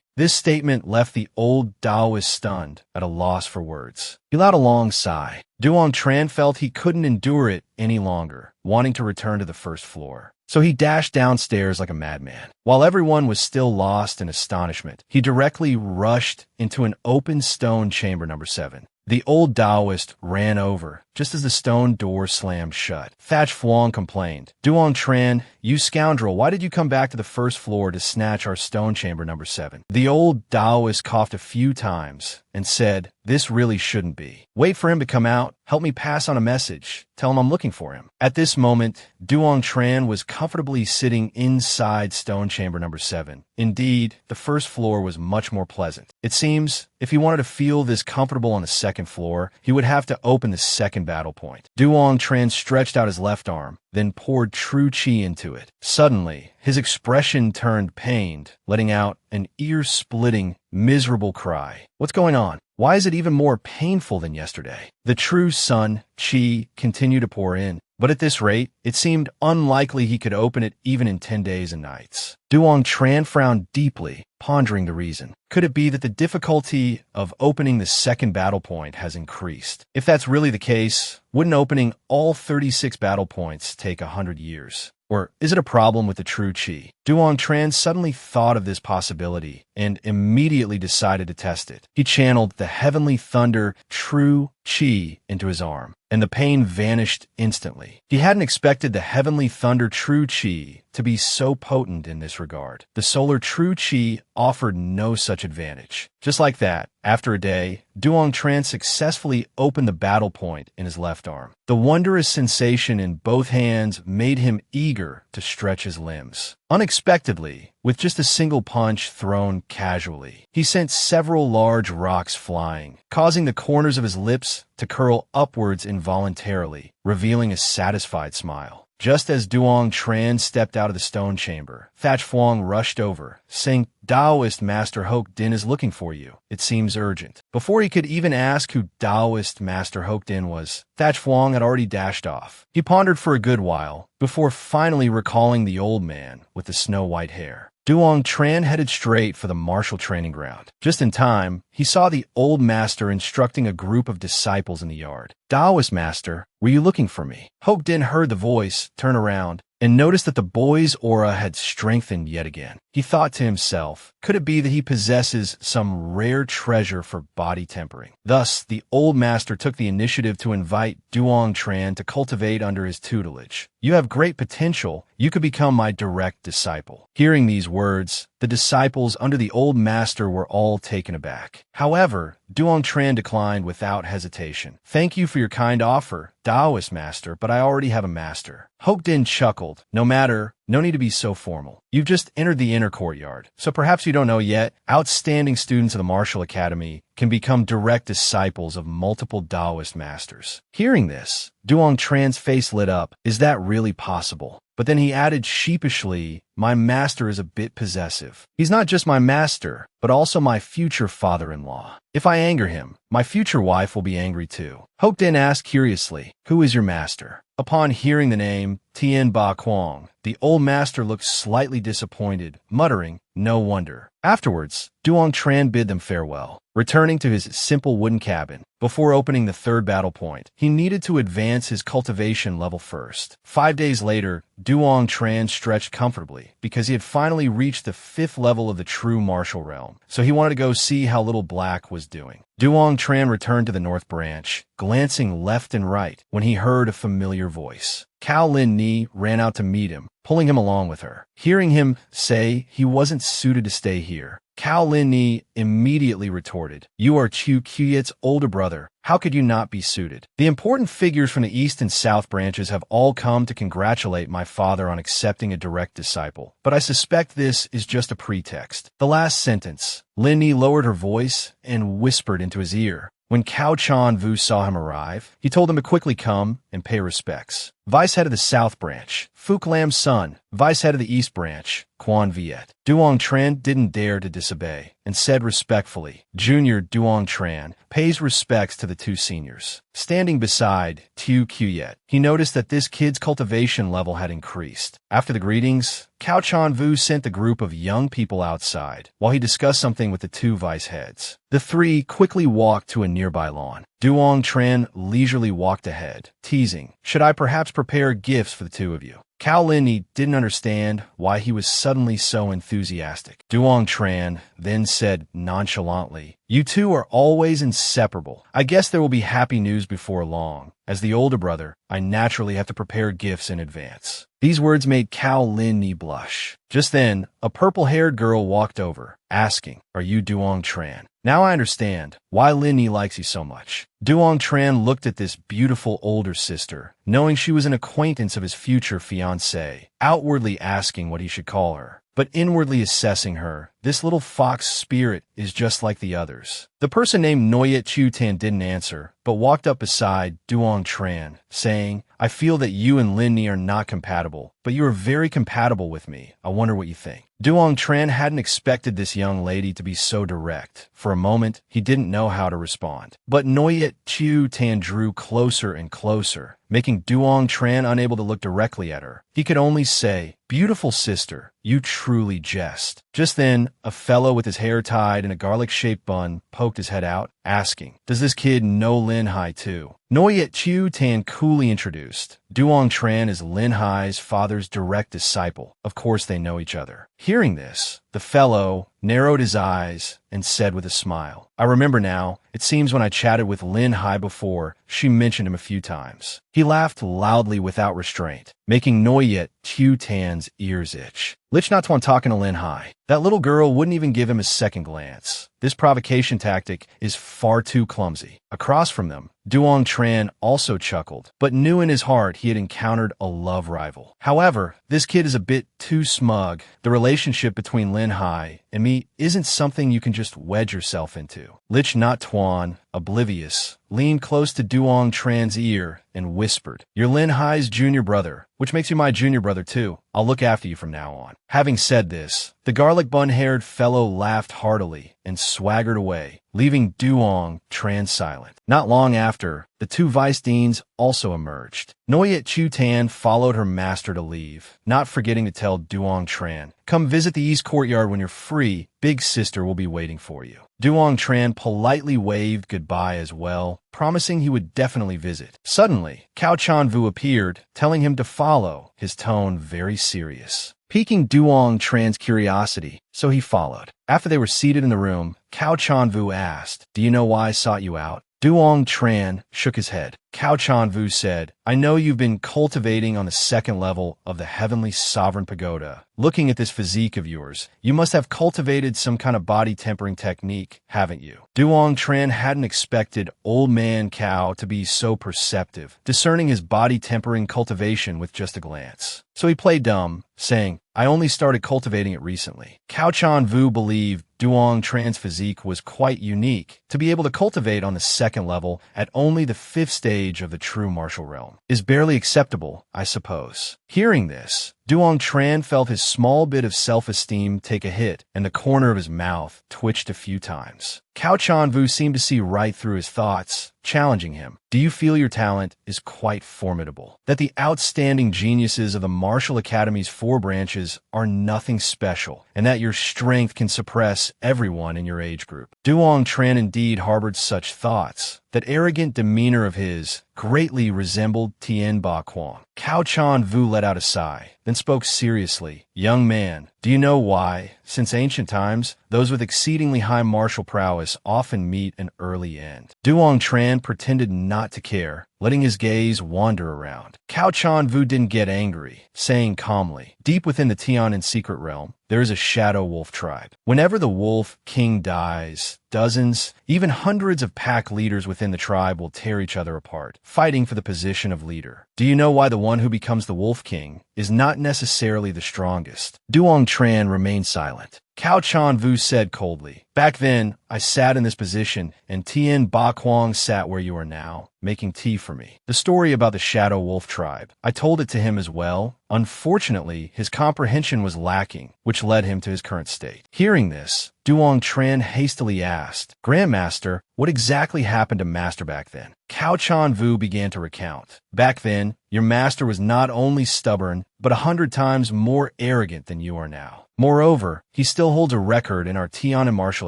This statement left the old Taoist stunned, at a loss for words. He let out a long sigh. Duong Tran felt he couldn't endure it any longer, wanting to return to the 1st floor. So he dashed downstairs like a madman. While everyone was still lost in astonishment, he directly rushed into an open stone chamber number 7. The old Taoist ran over, just as the stone door slammed shut. Thatch Phuong complained, "Duong Tran, you scoundrel, why did you come back to the 1st floor to snatch our stone chamber number 7? The old Taoist coughed a few times and said, "This really shouldn't be. Wait for him to come out. Help me pass on a message. Tell him I'm looking for him." At this moment, Duong Tran was comfortably sitting inside stone chamber number 7. Indeed, the 1st floor was much more pleasant. It seems, if he wanted to feel this comfortable on the 2nd floor, he would have to open the 2nd battle point. Duong Tran stretched out his left arm, then poured true chi into it. Suddenly, his expression turned pained, letting out an ear-splitting, miserable cry. "What's going on? Why is it even more painful than yesterday?" The true sun, chi, continued to pour in, but at this rate, it seemed unlikely he could open it even in 10 days and nights. Duong Tran frowned deeply, pondering the reason. Could it be that the difficulty of opening the 2nd battle point has increased? If that's really the case, wouldn't opening all 36 battle points take 100 years? Or is it a problem with the true chi? Duong Tran suddenly thought of this possibility and immediately decided to test it. He channeled the heavenly thunder true chi into his arm, and the pain vanished instantly. He hadn't expected the heavenly thunder true chi to be so potent in this regard. The solar true chi offered no such advantage. Just like that, after a day, Duong Tran successfully opened the battle point in his left arm. The wondrous sensation in both hands made him eager to stretch his limbs. Unexpectedly, with just a single punch thrown casually, he sent several large rocks flying, causing the corners of his lips to curl upwards involuntarily, revealing a satisfied smile. Just as Duong Tran stepped out of the stone chamber, Thatch Phuong rushed over, saying, "Taoist Master Hoke Din is looking for you. It seems urgent." Before he could even ask who Taoist Master Hoke Din was, Thatch Phuong had already dashed off. He pondered for a good while, before finally recalling the old man with the snow-white hair. Duong Tran headed straight for the martial training ground. Just in time, he saw the old master instructing a group of disciples in the yard. "Taoist Master, were you looking for me?" Hoke Din heard the voice, turned around, and noticed that the boy's aura had strengthened yet again. He thought to himself, could it be that he possesses some rare treasure for body tempering? Thus, the old master took the initiative to invite Duong Tran to cultivate under his tutelage. "You have great potential. You could become my direct disciple." Hearing these words, the disciples under the old master were all taken aback. However, Duong Tran declined without hesitation. "Thank you for your kind offer, Taoist Master, but I already have a master." Hoke Din chuckled. "No matter. No need to be so formal. You've just entered the inner courtyard, so perhaps you don't know yet, outstanding students of the Martial Academy can become direct disciples of multiple Taoist masters." Hearing this, Duong Tran's face lit up. Is that really possible? But then he added sheepishly, "My master is a bit possessive. He's not just my master, but also my future father-in-law. If I anger him, my future wife will be angry too." Hoke Din asked curiously, "Who is your master?" Upon hearing the name, Tien Ba Quang, the old master looked slightly disappointed, muttering, "No wonder." Afterwards, Duong Tran bid them farewell. returning to his simple wooden cabin. Before opening the third battle point, he needed to advance his cultivation level first. 5 days later, Duong Tran stretched comfortably because he had finally reached the 5th level of the true martial realm, so he wanted to go see how Little Black was doing. Duong Tran returned to the North Branch, glancing left and right when he heard a familiar voice. Cao Lin Ni ran out to meet him, pulling him along with her. Hearing him say he wasn't suited to stay here, Cao Lin Ni immediately retorted, "You are Chu Qiyet's older brother. How could you not be suited? The important figures from the East and South branches have all come to congratulate my father on accepting a direct disciple, but I suspect this is just a pretext." The last sentence, Lin Ni lowered her voice and whispered into his ear. When Cao Chan Vu saw him arrive, he told him to quickly come and pay respects. Vice head of the South Branch, Phuc Lam's son. Vice head of the East Branch, Quan Viet. Duong Tran didn't dare to disobey and said respectfully, "Junior Duong Tran pays respects to the two seniors." Standing beside Tu Qiyet, he noticed that this kid's cultivation level had increased. After the greetings, Cao Chan Vu sent the group of young people outside while he discussed something with the two vice heads. The three quickly walked to a nearby lawn. Duong Tran leisurely walked ahead, teasing, "Should I perhaps prepare gifts for the two of you?" Cao Lin didn't understand why he was suddenly so enthusiastic. Duong Tran then said nonchalantly, "You two are always inseparable. I guess there will be happy news before long. As the older brother, I naturally have to prepare gifts in advance." These words made Cao Lin blush. Just then, a purple-haired girl walked over, asking, "Are you Duong Tran?" Now I understand why Lin likes you so much. Duong Tran looked at this beautiful older sister, knowing she was an acquaintance of his future fiancée, outwardly asking what he should call her, but inwardly assessing her. This little fox spirit is just like the others. The person named Noyet Chu Tan didn't answer, but walked up beside Duong Tran, saying, "I feel that you and Lin are not compatible, but you are very compatible with me. I wonder what you think." Duong Tran hadn't expected this young lady to be so direct. For a moment, he didn't know how to respond. But Noyet Chu Tan drew closer and closer, making Duong Tran unable to look directly at her. He could only say, "Beautiful sister, you truly jest." Just then, a fellow with his hair tied in a garlic-shaped bun poked his head out, asking, "Does this kid know Linhai too?" Noyet Chu Tan coolly introduced, "Duong Tran is Linhai's father's direct disciple. Of course they know each other." Hearing this, the fellow narrowed his eyes and said with a smile, "I remember now. It seems when I chatted with Linhai before, she mentioned him a few times." He laughed loudly without restraint, making Noyet Chu Tan's ears itch. Lich not one talking to Linhai. That little girl wouldn't even give him a second glance. This provocation tactic is far too clumsy. Across from them, Duong Tran also chuckled, but knew in his heart he had encountered a love rival. However, this kid is a bit too smug. The relationship between Linhai and me isn't something you can just wedge yourself into. Lich Not Tuan, oblivious, leaned close to Duong Tran's ear and whispered, "You're Linhai's junior brother, which makes you my junior brother too. I'll look after you from now on." Having said this, the garlic bun-haired fellow laughed heartily and swaggered away, leaving Duong Tran silent. Not long after, the two vice deans also emerged. Noyet Chu Tan followed her master to leave, not forgetting to tell Duong Tran, "Come visit the East Courtyard when you're free. Big sister will be waiting for you." Duong Tran politely waved goodbye as well, promising he would definitely visit. Suddenly, Cao Chan Vu appeared, telling him to follow, his tone very serious, piquing Duong Tran's curiosity, so he followed. After they were seated in the room, Cao Chan Vu asked, "Do you know why I sought you out?" Duong Tran shook his head. Cao Chan Vu said, "I know you've been cultivating on the 2nd level of the Heavenly Sovereign Pagoda. Looking at this physique of yours, you must have cultivated some kind of body tempering technique, haven't you?" Duong Tran hadn't expected old man Cao to be so perceptive, discerning his body tempering cultivation with just a glance. So he played dumb, saying, "I only started cultivating it recently." Cao Chan Vu believed Duong Tran's physique was quite unique. To be able to cultivate on the 2nd level at only the 5th stage of the true martial realm is barely acceptable, I suppose. Hearing this, Duong Tran felt his small bit of self-esteem take a hit, and the corner of his mouth twitched a few times. Cao Chanvu seemed to see right through his thoughts, challenging him. Do you feel your talent is quite formidable? That the outstanding geniuses of the Martial Academy's 4 branches are nothing special, and that your strength can suppress everyone in your age group? Duong Tran indeed harbored such thoughts. That arrogant demeanor of his greatly resembled Tien Ba Quang. Cao Chanvu let out a sigh, then spoke seriously. Young man, do you know why, since ancient times, those with exceedingly high martial prowess often meet an early end? Duong Tran pretended not to care, letting his gaze wander around. Cao Chanvu didn't get angry, saying calmly, deep within the Tian Nan secret realm, there is a shadow wolf tribe. Whenever the wolf king dies, dozens, even hundreds of pack leaders within the tribe will tear each other apart, fighting for the position of leader. Do you know why the one who becomes the wolf king is not necessarily the strongest? Duong Tran remained silent. Cao Chanvu said coldly, back then, I sat in this position, and Tien Ba Quang sat where you are now, making tea for me. The story about the Shadow Wolf tribe, I told it to him as well. Unfortunately, his comprehension was lacking, which led him to his current state. Hearing this, Duong Tran hastily asked, Grandmaster, what exactly happened to Master back then? Cao Chanvu began to recount. Back then, your master was not only stubborn, but 100 times more arrogant than you are now. Moreover, he still holds a record in our Tian Nan Martial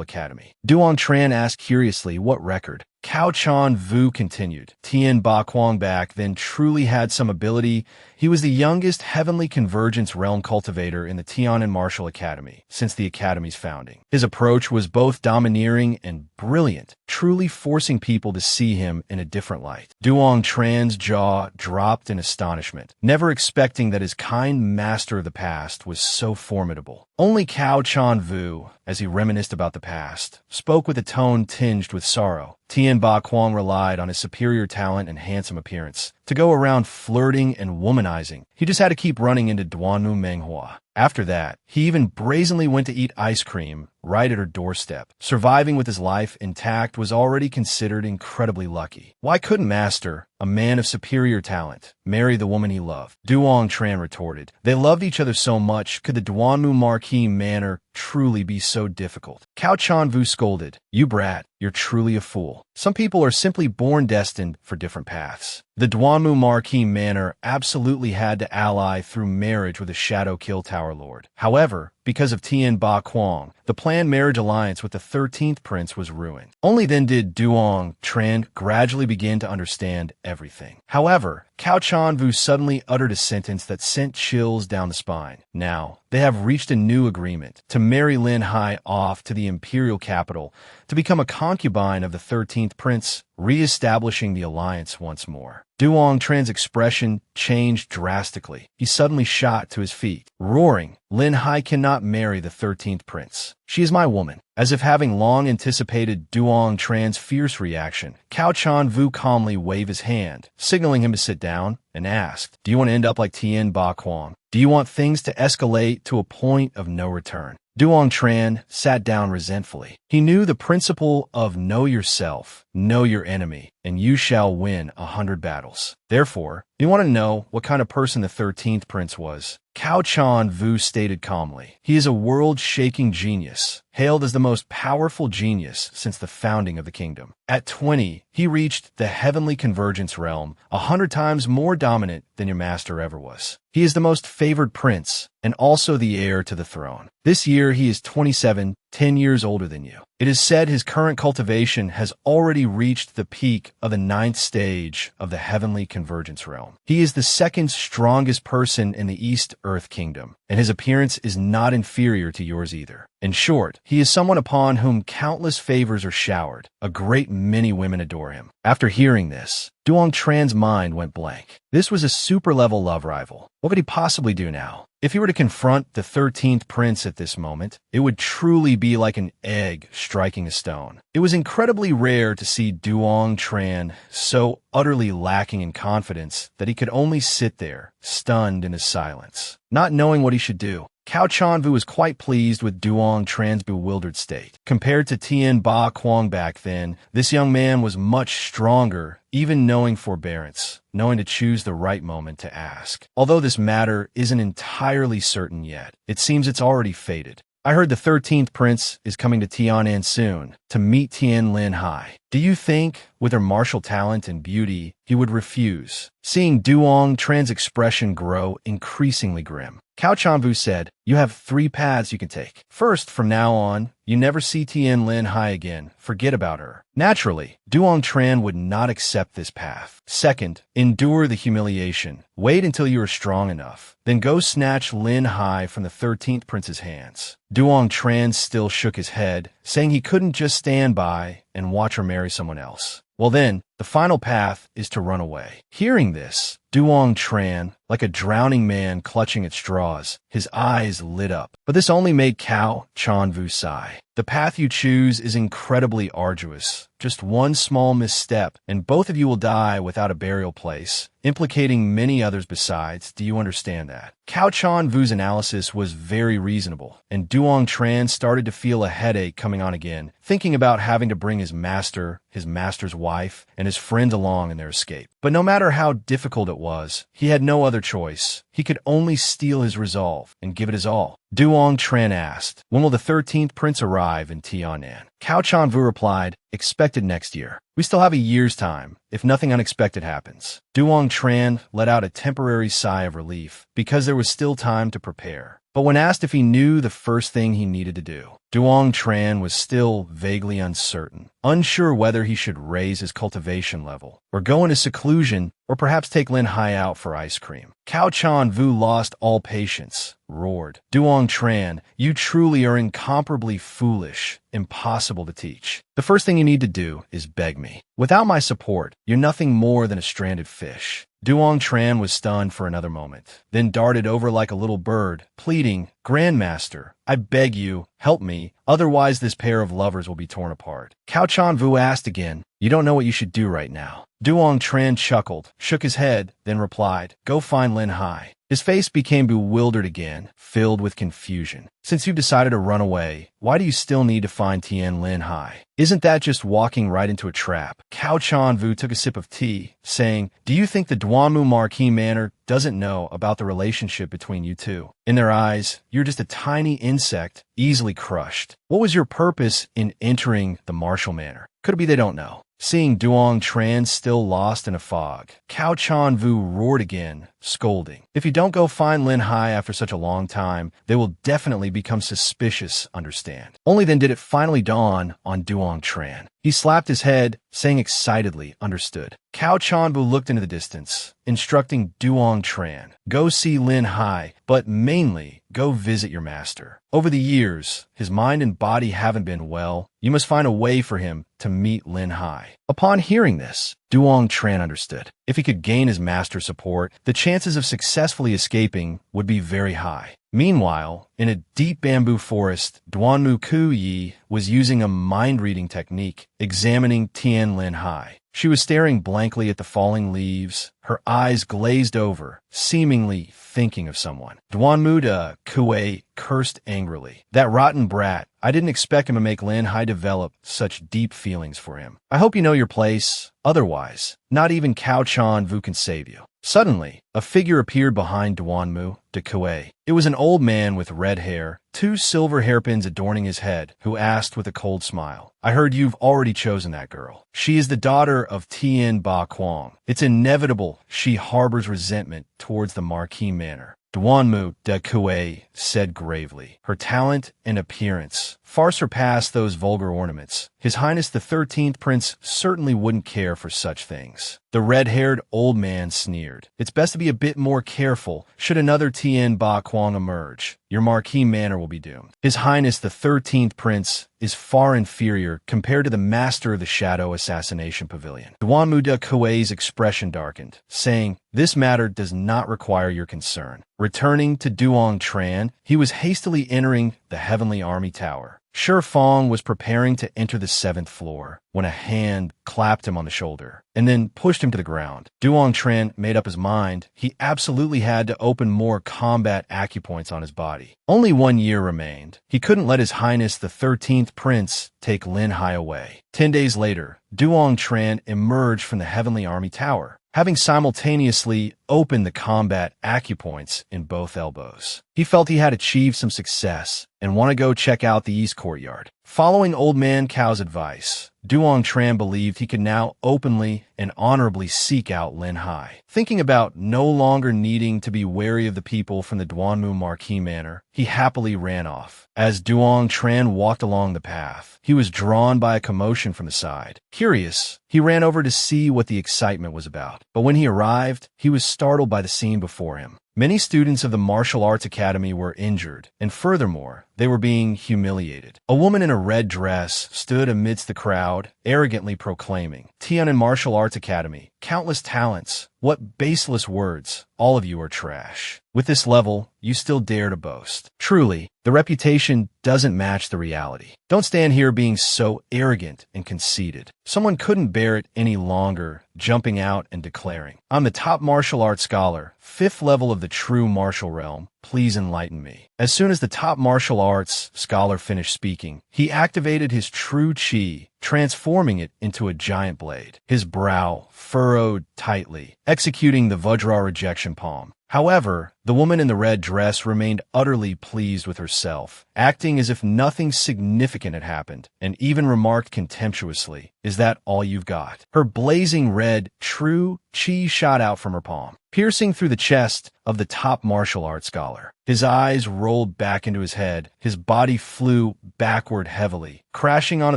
Academy. Duong Tran asked curiously, what record? Cao Chanvu continued. Tien Ba Quang back then truly had some ability. He was the youngest Heavenly Convergence Realm cultivator in the Tian Nan Martial Academy since the Academy's founding. His approach was both domineering and brilliant, truly forcing people to see him in a different light. Duong Tran's jaw dropped in astonishment, never expecting that his kind master of the past was so formidable. Only Cao Chanvu, as he reminisced about the past, spoke with a tone tinged with sorrow. Tien Ba Quang relied on his superior talent and handsome appearance to go around flirting and womanizing. He just had to keep running into Duanmu Manhwa. After that, he even brazenly went to eat ice cream right at her doorstep. Surviving with his life intact was already considered incredibly lucky. Why couldn't Master, a man of superior talent, marry the woman he loved? Duong Tran retorted. They loved each other so much, could the Duanmu Marquis manner truly be so difficult? Cao Chanvu scolded. You brat, you're truly a fool. Some people are simply born destined for different paths. The Duanmu Marquis manor absolutely had to ally through marriage with a Shadow Kill Tower Lord. However, because of Tien Ba Quang, the planned marriage alliance with the 13th prince was ruined. Only then did Duong Tran gradually begin to understand everything. However, Cao Chanvu suddenly uttered a sentence that sent chills down the spine. Now, they have reached a new agreement to marry Linhai off to the imperial capital to become a concubine of the 13th prince, re-establishing the alliance once more. Duong Tran's expression changed drastically. He suddenly shot to his feet, roaring, Linhai cannot marry the 13th prince. She is my woman. As if having long anticipated Duong Tran's fierce reaction, Cao Chanvu calmly waved his hand, signaling him to sit down, and asked, do you want to end up like Tien Ba Quang? Do you want things to escalate to a point of no return? Duong Tran sat down resentfully. He knew the principle of know yourself, know your enemy, and you shall win 100 battles. Therefore, you want to know what kind of person the 13th prince was. Cao Chanvu stated calmly, he is a world-shaking genius, hailed as the most powerful genius since the founding of the kingdom. At 20, he reached the Heavenly Convergence realm, 100 times more dominant than your master ever was. He is the most favored prince, and also the heir to the throne. This year he is 27, 10 years older than you. It is said his current cultivation has already reached the peak of the 9th stage of the Heavenly Convergence realm. He is the second strongest person in the East Earth Kingdom, and his appearance is not inferior to yours either. In short, he is someone upon whom countless favors are showered. A great many women adore him. After hearing this, Duong Tran's mind went blank. This was a super-level love rival. What could he possibly do now? If he were to confront the 13th prince at this moment, it would truly be like an egg striking a stone. It was incredibly rare to see Duong Tran so utterly lacking in confidence that he could only sit there, stunned in his silence, not knowing what he should do. Cao Chanvu was quite pleased with Duong Tran's bewildered state. Compared to Tien Ba Quang back then, this young man was much stronger, even knowing forbearance, knowing to choose the right moment to ask. Although this matter isn't entirely certain yet, it seems it's already fated. I heard the 13th prince is coming to Tian Nan soon to meet Tien Linhai. Do you think, with her martial talent and beauty, he would refuse? Seeing Duong Tran's expression grow increasingly grim, Cao Chanvu said, "You have 3 paths you can take. First, from now on, you never see Tien Linhai again. Forget about her." Naturally, Duong Tran would not accept this path. Second, endure the humiliation. Wait until you are strong enough. Then go snatch Linhai from the 13th prince's hands. Duong Tran still shook his head, saying he couldn't just stand by and watch her marry someone else. Well then, the final path is to run away. Hearing this, Duong Tran, like a drowning man clutching at straws, his eyes lit up. But this only made Cao Chanvu sigh. The path you choose is incredibly arduous. Just one small misstep, and both of you will die without a burial place, implicating many others besides. Do you understand that? Cao Chanvu's analysis was very reasonable, and Duong Tran started to feel a headache coming on again, thinking about having to bring his master's wife, and his friend along in their escape. But no matter how difficult it was, he had no other choice. He could only steel his resolve and give it his all. Duong Tran asked, "When will the 13th prince arrive in Tian Nan?" Cao Chanvu replied, "Expected next year. We still have a year's time, if nothing unexpected happens." Duong Tran let out a temporary sigh of relief, because there was still time to prepare. But when asked if he knew the first thing he needed to do, Duong Tran was still vaguely uncertain, unsure whether he should raise his cultivation level, or go into seclusion, or perhaps take Linhai out for ice cream. Cao Chanvu lost all patience, roared, "Duong Tran, you truly are incomparably foolish, impossible to teach. The first thing you need to do is beg me. Without my support, you're nothing more than a stranded fish." Duong Tran was stunned for another moment, then darted over like a little bird, pleading, "Grandmaster, I beg you, help me, otherwise this pair of lovers will be torn apart." Cao Chanvu asked again, "You don't know what you should do right now." Duong Tran chuckled, shook his head, then replied, "Go find Linhai." His face became bewildered again, filled with confusion. "Since you've decided to run away, why do you still need to find Tien Linhai? Isn't that just walking right into a trap?" Cao Chanvu took a sip of tea, saying, "Do you think the Duanmu Marquis Manor doesn't know about the relationship between you two? In their eyes, you're just a tiny insect, easily crushed. What was your purpose in entering the Martial Manor? Could it be they don't know?" Seeing Duong Tran still lost in a fog, Cao Chanvu roared again, scolding, "If you don't go find Linhai after such a long time, they will definitely become suspicious, understand?" Only then did it finally dawn on Duong Tran. He slapped his head, saying excitedly, "Understood." Cao Chanvu looked into the distance, instructing Duong Tran, "Go see Linhai, but mainly go visit your master. Over the years, his mind and body haven't been well. You must find a way for him to meet Linhai." Upon hearing this, Duong Tran understood. If he could gain his master's support, the chances of successfully escaping would be very high. Meanwhile, in a deep bamboo forest, Duanmu Ku Yi was using a mind-reading technique, examining Tien Linhai. She was staring blankly at the falling leaves, her eyes glazed over, seemingly thinking of someone. Duanmu de Kue cursed angrily. "That rotten brat. I didn't expect him to make Linhai develop such deep feelings for him. I hope you know your place. Otherwise, not even Cao Chanvu can save you." Suddenly, a figure appeared behind Duanmu de Kue. It was an old man with red hair, 2 silver hairpins adorning his head, who asked with a cold smile, "I heard you've already chosen that girl. She is the daughter of Tien Ba Quang. It's inevitable she harbors resentment towards the Marquis Manor." Duanmu de Kue said gravely, "Her talent and appearance far surpass those vulgar ornaments. His Highness the 13th Prince certainly wouldn't care for such things." The red-haired old man sneered. "It's best to be a bit more careful should another Tien Ba Quang emerge. Your Marquis Manor will be doomed. His Highness the 13th Prince is far inferior compared to the master of the Shadow Assassination Pavilion." Duanmu de Kue's expression darkened, saying, "This matter does not require your concern." Returning to Duong Tran, he was hastily entering the Heavenly Army Tower. Fong was preparing to enter the 7th floor when a hand clapped him on the shoulder and then pushed him to the ground. Tran made up his mind he absolutely had to open more combat acupoints on his body. Only 1 year remained. He couldn't let His Highness the 13th Prince take Linhai away. 10 days later, Tran emerged from the Heavenly Army Tower, having simultaneously opened the combat acupoints in both elbows. He felt he had achieved some success and wanted to go check out the East Courtyard. Following Old Man Cao's advice, Tran believed he could now openly and honorably seek out Linhai. Thinking about no longer needing to be wary of the people from the Duanmu Marquis Manor, he happily ran off. As Tran walked along the path, he was drawn by a commotion from the side. Curious, he ran over to see what the excitement was about. But when he arrived, he was startled by the scene before him. Many students of the Martial Arts Academy were injured, and furthermore, they were being humiliated. A woman in a red dress stood amidst the crowd, arrogantly proclaiming, "Tian Nan Martial Arts Academy, countless talents. What baseless words. All of you are trash. With this level, you still dare to boast. Truly, the reputation doesn't match the reality. Don't stand here being so arrogant and conceited." Someone couldn't bear it any longer, jumping out and declaring, "I'm the top martial arts scholar, 5th level of the true martial realm. Please enlighten me." As soon as the top martial arts scholar finished speaking, he activated his true chi, transforming it into a giant blade. His brow furrowed tightly, executing the Vajra rejection palm. However, the woman in the red dress remained utterly pleased with herself, acting as if nothing significant had happened, and even remarked contemptuously, "Is that all you've got?" Her blazing red, true chi shot out from her palm, piercing through the chest of the top martial arts scholar. His eyes rolled back into his head, his body flew backward heavily, crashing onto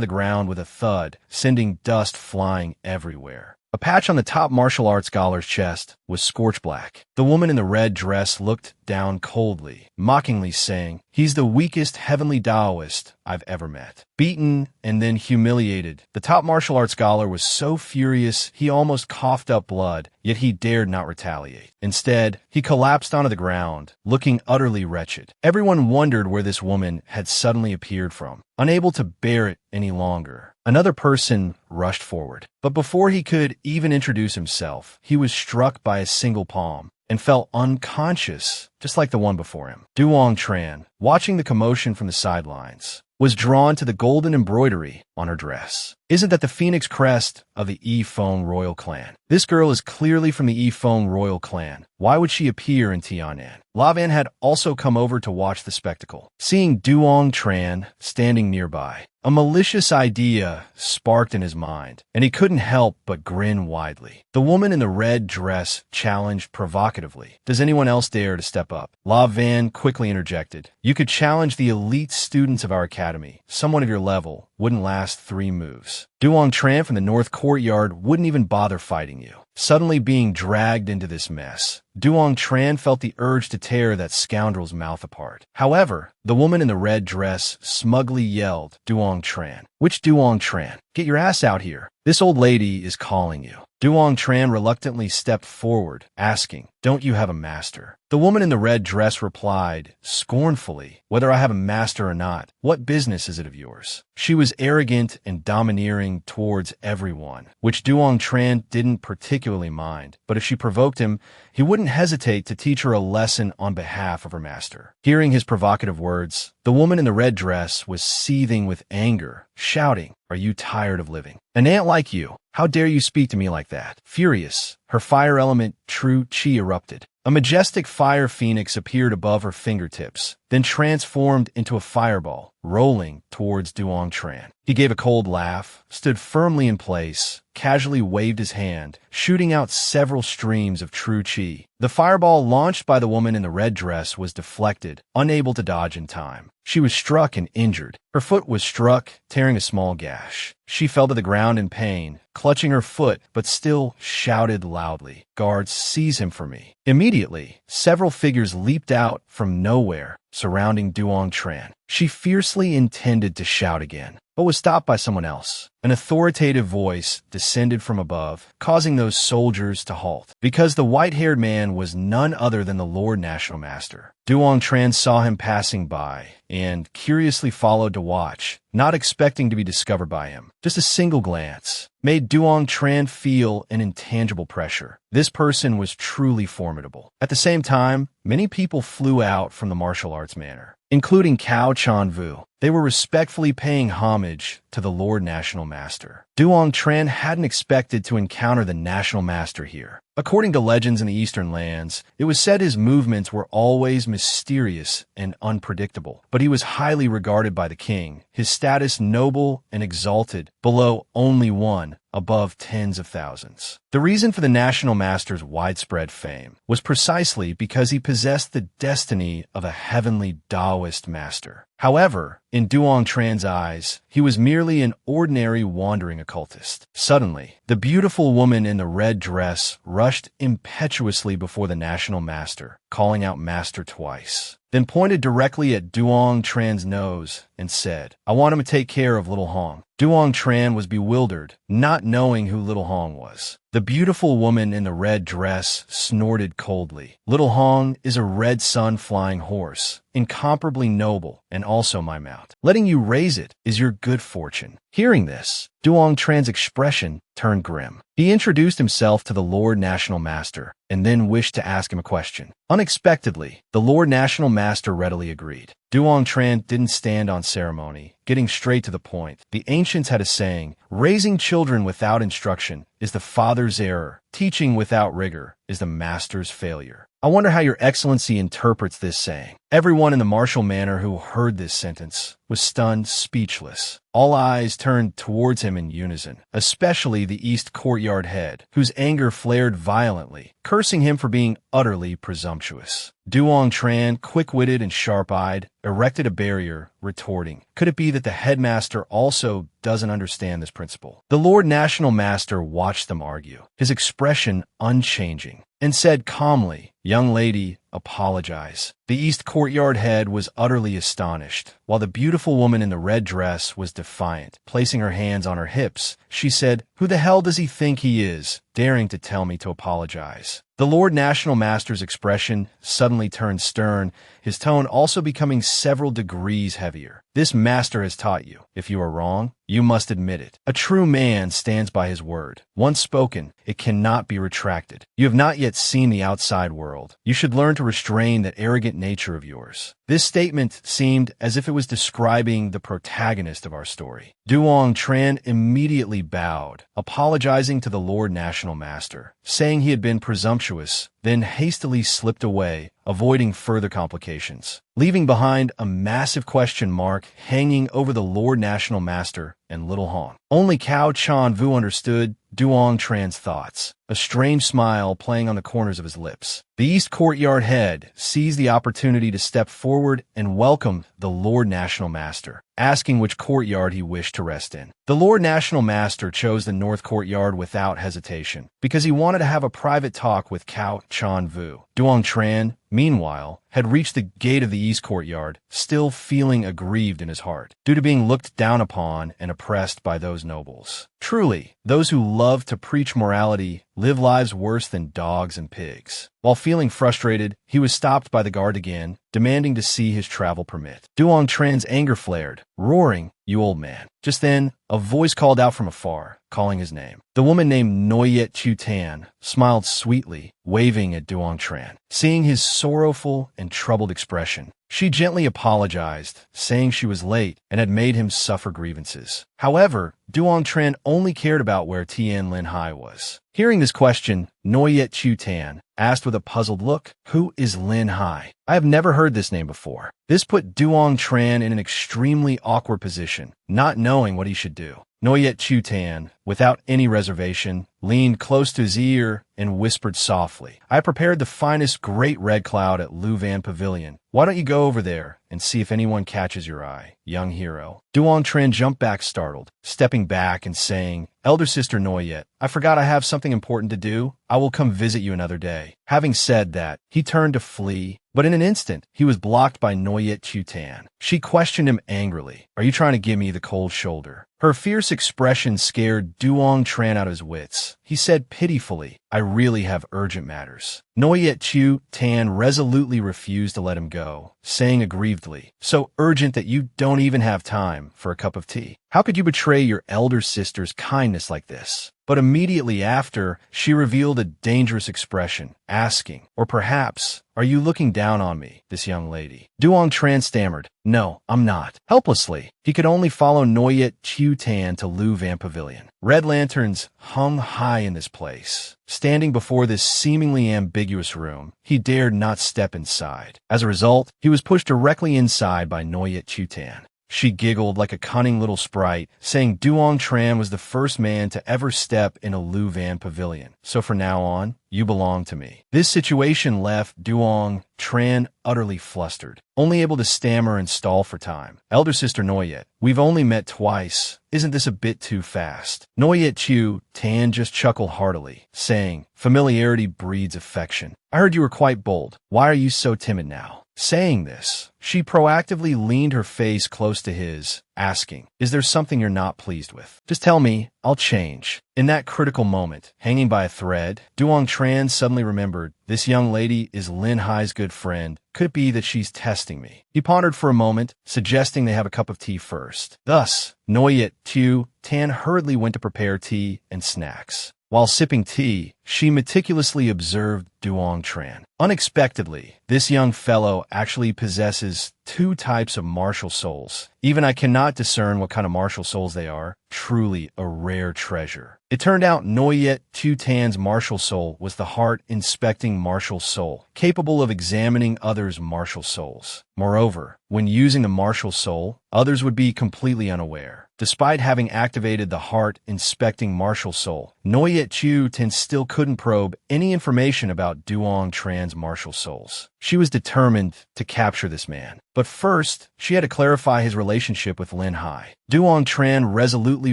the ground with a thud, sending dust flying everywhere. A patch on the top martial arts scholar's chest was scorch black. The woman in the red dress looked down coldly, mockingly saying, "He's the weakest heavenly Taoist I've ever met." Beaten and then humiliated, the top martial arts scholar was so furious he almost coughed up blood, yet he dared not retaliate. Instead, he collapsed onto the ground, looking utterly wretched. Everyone wondered where this woman had suddenly appeared from. Unable to bear it any longer, another person rushed forward. But before he could even introduce himself, he was struck by a single palm and fell unconscious, just like the one before him. Tran, watching the commotion from the sidelines, was drawn to the golden embroidery on her dress. Isn't that the phoenix crest of the Yifeng royal clan? This girl is clearly from the Yifeng royal clan. Why would she appear in Tian Nan? Lavan had also come over to watch the spectacle. Seeing Tran standing nearby, a malicious idea sparked in his mind, and he couldn't help but grin widely. The woman in the red dress challenged provocatively, "Does anyone else dare to step up?" Lavan quickly interjected, "You could challenge the elite students of our academy. Someone of your level wouldn't last 3 moves. Tran from the North Courtyard wouldn't even bother fighting you." Suddenly being dragged into this mess, Tran felt the urge to tear that scoundrel's mouth apart. However, the woman in the red dress smugly yelled, Tran. "Which Tran? Get your ass out here. This old lady is calling you." Tran reluctantly stepped forward, asking, "Don't you have a master?" The woman in the red dress replied, scornfully, "Whether I have a master or not, what business is it of yours?" She was arrogant and domineering towards everyone, which Tran didn't particularly mind, but if she provoked him, he wouldn't hesitate to teach her a lesson on behalf of her master. Hearing his provocative words, the woman in the red dress was seething with anger, shouting, "Are you tired of living? An ant like you, how dare you speak to me like that?" Furious, her fire element, true chi, erupted. A majestic fire phoenix appeared above her fingertips, then transformed into a fireball, rolling towards Tran. He gave a cold laugh, stood firmly in place, casually waved his hand, shooting out several streams of true chi. The fireball launched by the woman in the red dress was deflected, unable to dodge in time. She was struck and injured. Her foot was struck, tearing a small gash. She fell to the ground in pain, clutching her foot, but still shouted loudly, "Guards, seize him for me." Immediately, several figures leaped out from nowhere, surrounding Tran. She fiercely intended to shout again, but was stopped by someone else. An authoritative voice descended from above, causing those soldiers to halt, because the white-haired man was none other than the Lord National Master. Duong Tran saw him passing by and curiously followed to watch, not expecting to be discovered by him. Just a single glance made Duong Tran feel an intangible pressure. This person was truly formidable. At the same time, many people flew out from the martial arts manor, including Cao Chanvu. They were respectfully paying homage to the Lord National Master. Duong Tran hadn't expected to encounter the National Master here. According to legends in the Eastern lands, it was said his movements were always mysterious and unpredictable, but he was highly regarded by the king, his status noble and exalted, below only one, above tens of thousands. The reason for the National Master's widespread fame was precisely because he possessed the destiny of a heavenly Taoist master. However, in Duong Tran's eyes, he was merely an ordinary wandering occultist. Suddenly, the beautiful woman in the red dress rushed impetuously before the National Master, calling out Master twice, then pointed directly at Duong Tran's nose and said, "I want him to take care of Little Hong." Duong Tran was bewildered, not knowing who Little Hong was. The beautiful woman in the red dress snorted coldly. "Little Hong is a red sun flying horse, incomparably noble, and also my mount. Letting you raise it is your good fortune." Hearing this, Duong Tran's expression turned grim. He introduced himself to the Lord National Master and then wished to ask him a question. Unexpectedly, the Lord National Master readily agreed. Duong Tran didn't stand on ceremony, getting straight to the point. The ancients had a saying, "Raising children without instruction is the father's error. Teaching without rigor is the master's failure." I wonder how Your Excellency interprets this saying. Everyone in the martial manor who heard this sentence was stunned speechless. All eyes turned towards him in unison, especially the East Courtyard head, whose anger flared violently, cursing him for being utterly presumptuous. Duong Tran, quick-witted and sharp-eyed, erected a barrier, retorting, "Could it be that the headmaster also doesn't understand this principle?" The Lord National Master watched them argue, his expression unchanging, and said calmly, "Young lady, apologize." The East Courtyard head was utterly astonished, while the beautiful woman in the red dress was defiant. Placing her hands on her hips, she said, "Who the hell does he think he is, daring to tell me to apologize?" The Lord National Master's expression suddenly turned stern, his tone also becoming several degrees heavier. "This master has taught you. If you are wrong, you must admit it. A true man stands by his word. Once spoken, it cannot be retracted. You have not yet seen the outside world. You should learn to restrain that arrogant nature of yours." This statement seemed as if it was describing the protagonist of our story. Duong Tran immediately bowed, apologizing to the Lord National Master, saying he had been presumptuous, then hastily slipped away, avoiding further complications, leaving behind a massive question mark hanging over the Lord National Master and Little Hong. Only Cao Chanvu understood Duong Tran's thoughts, a strange smile playing on the corners of his lips. The East Courtyard head seized the opportunity to step forward and welcome the Lord National Master, asking which courtyard he wished to rest in. The Lord National Master chose the North Courtyard without hesitation, because he wanted to have a private talk with Cao Chanvu. Duong Tran, meanwhile, had reached the gate of the East Courtyard, still feeling aggrieved in his heart, due to being looked down upon and oppressed by those nobles. Truly, those who love to preach morality live lives worse than dogs and pigs. While feeling frustrated, he was stopped by the guard again, demanding to see his travel permit. Duong Tran's anger flared, roaring, "You old man." Just then, a voice called out from afar, calling his name. The woman named Noyet Chu Tan smiled sweetly, waving at Duong Tran. Seeing his sorrowful and troubled expression, she gently apologized, saying she was late and had made him suffer grievances. However, Duong Tran only cared about where Tien Linhai was. Hearing this question, Noyet Chu Tan asked with a puzzled look, "Who is Linhai? I have never heard this name before." This put Duong Tran in an extremely awkward position, not knowing what he should do. Noyet Chu Tan, without any reservation, leaned close to his ear and whispered softly, "I prepared the finest great red cloud at Luvan Pavilion. Why don't you go over there and see if anyone catches your eye, young hero?" Duong Tran jumped back startled, stepping back and saying, "Elder Sister Noyet, I forgot I have something important to do. I will come visit you another day." Having said that, he turned to flee, But in an instant, he was blocked by Noyet Chutan. She questioned him angrily. Are you trying to give me the cold shoulder? Her fierce expression scared Duong Tran out of his wits. He said pitifully, I really have urgent matters. Noyet Chu Tan resolutely refused to let him go, saying aggrievedly, so urgent that you don't even have time for a cup of tea. How could you betray your elder sister's kindness like this? But immediately after, she revealed a dangerous expression, asking, or perhaps, are you looking down on me, this young lady? Duong Tran stammered, no, I'm not. Helplessly, he could only follow Noyet Chu Tan to Lu Van Pavilion. Red lanterns hung high in this place. Standing before this seemingly ambiguous room, he dared not step inside. As a result, he was pushed directly inside by Noyet Chu Tan. She giggled like a cunning little sprite, saying Duong Tran was the first man to ever step in a Lu Van Pavilion. So from now on, you belong to me. This situation left Duong Tran utterly flustered, only able to stammer and stall for time. Elder sister Noyet, we've only met twice. Isn't this a bit too fast? Noyet Chu Tan just chuckled heartily, saying, familiarity breeds affection. I heard you were quite bold. Why are you so timid now? Saying this, she proactively leaned her face close to his, asking, is there something you're not pleased with? Just tell me, I'll change. In that critical moment, hanging by a thread, Duong Tran suddenly remembered, this young lady is Linhai's good friend. Could it be that she's testing me? He pondered for a moment, suggesting they have a cup of tea first. Thus, Noyet Chu Tan hurriedly went to prepare tea and snacks. While sipping tea, she meticulously observed Duong Tran. Unexpectedly, this young fellow actually possesses two types of martial souls. Even I cannot discern what kind of martial souls they are. Truly a rare treasure. It turned out Noyet Chu Tan's martial soul was the heart-inspecting martial soul, capable of examining others' martial souls. Moreover, when using the martial soul, others would be completely unaware. Despite having activated the heart-inspecting martial soul, Noyet Chu Tan still couldn't probe any information about Duong Tran's martial souls. She was determined to capture this man. But first, she had to clarify his relationship with Linhai. Duong Tran resolutely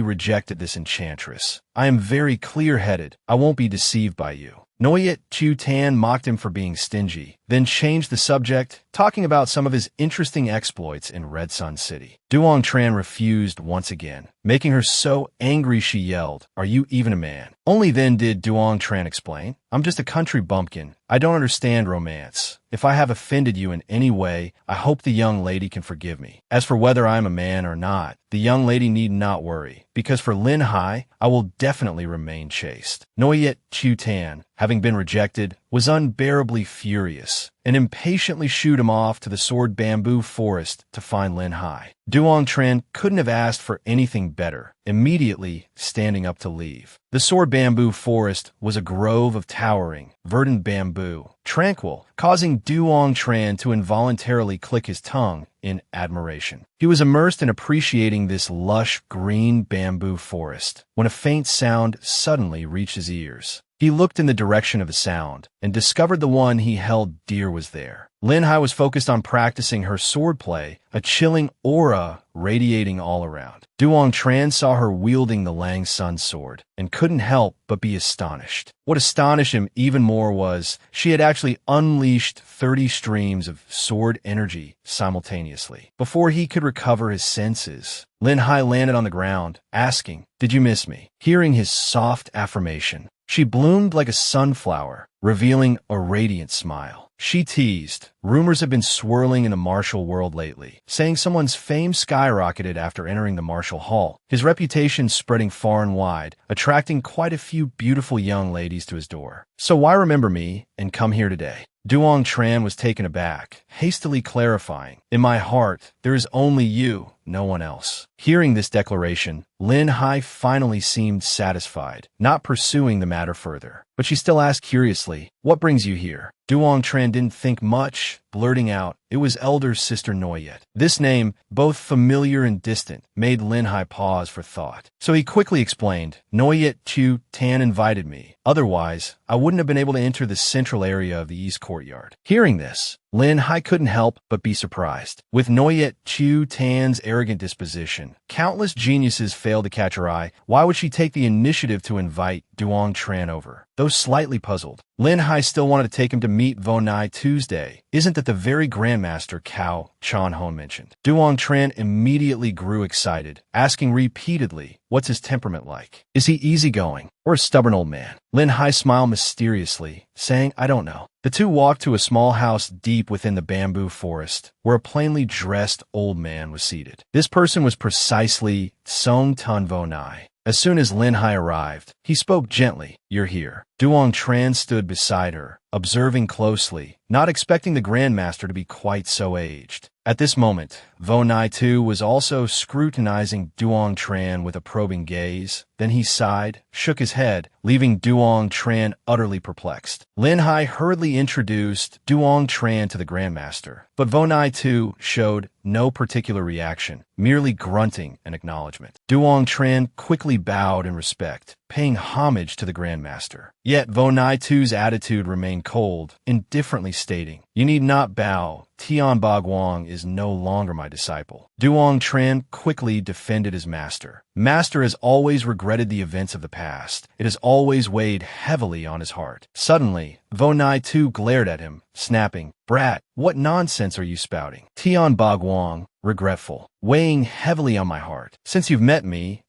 rejected this enchantress. I am very clear-headed. I won't be deceived by you. Noyet Chu Tan mocked him for being stingy, then changed the subject, talking about some of his interesting exploits in Red Sun City. Duong Tran refused once again, making her so angry she yelled, are you even a man? Only then did Duong Tran explain, I'm just a country bumpkin. I don't understand romance. If I have offended you in any way, I hope the young lady can forgive me. As for whether I am a man or not, the young lady need not worry, because for Linhai, I will definitely remain chaste. Noyet Chu Tan, having been rejected, was unbearably furious and impatiently shooed him off to the sword bamboo forest to find Linhai. Duong Tran couldn't have asked for anything better, immediately standing up to leave. The sword bamboo forest was a grove of towering, verdant bamboo, tranquil, causing Duong Tran to involuntarily click his tongue in admiration. He was immersed in appreciating this lush green bamboo forest when a faint sound suddenly reached his ears. He looked in the direction of the sound and discovered the one he held dear was there. Linhai was focused on practicing her swordplay, a chilling aura radiating all around. Duong Tran saw her wielding the Lang Sun sword and couldn't help but be astonished. What astonished him even more was she had actually unleashed 30 streams of sword energy simultaneously. Before he could recover his senses, Linhai landed on the ground, asking, "Did you miss me?" Hearing his soft affirmation, she bloomed like a sunflower, revealing a radiant smile. She teased, "Rumors have been swirling in the martial world lately, saying someone's fame skyrocketed after entering the martial hall, his reputation spreading far and wide, attracting quite a few beautiful young ladies to his door. So why remember me and come here today?" Duong Tran was taken aback, hastily clarifying, "In my heart, there is only you, no one else." Hearing this declaration, Linhai finally seemed satisfied, not pursuing the matter further. But she still asked curiously, "What brings you here?" Duong Tran didn't think much, blurting out, "It was elder sister Noyet." This name, both familiar and distant, made Linhai pause for thought. So he quickly explained, "Noyet Chu Tan invited me. Otherwise, I wouldn't have been able to enter the central area of the East Courtyard." Hearing this, Linhai couldn't help but be surprised. With Noyet Chu Tan's arrogant disposition, countless geniuses failed to catch her eye. Why would she take the initiative to invite Duong Tran over. Though slightly puzzled, Linhai still wanted to take him to meet Vonai Tuesday. Isn't that the very Grandmaster Cao Chanhon mentioned? Duong Tran immediately grew excited, asking repeatedly, what's his temperament like? Is he easygoing or a stubborn old man? Linhai smiled mysteriously, saying, I don't know. The two walked to a small house deep within the bamboo forest, where a plainly dressed old man was seated. This person was precisely Song Tun Vonai. As soon as Linhai arrived, he spoke gently, You're here. Duong Tran stood beside her, observing closely, not expecting the Grandmaster to be quite so aged. At this moment, Vonai too was also scrutinizing Duong Tran with a probing gaze. Then he sighed, shook his head, leaving Duong Tran utterly perplexed. Linhai hurriedly introduced Duong Tran to the Grandmaster, but Vonai too showed no particular reaction, merely grunting an acknowledgement. Duong Tran quickly bowed in respect, paying homage to the Grandmaster. Yet Vonai too's attitude remained cold, indifferently stating, You need not bow. Tian Bagwang is no longer my disciple. Duong Tran quickly defended his master. Master has always regretted the events of the past. It has always weighed heavily on his heart. Suddenly, Vonai too glared at him, snapping, Brat, what nonsense are you spouting? Tian Bagwang, regretful, weighing heavily on my heart. Since you've met me.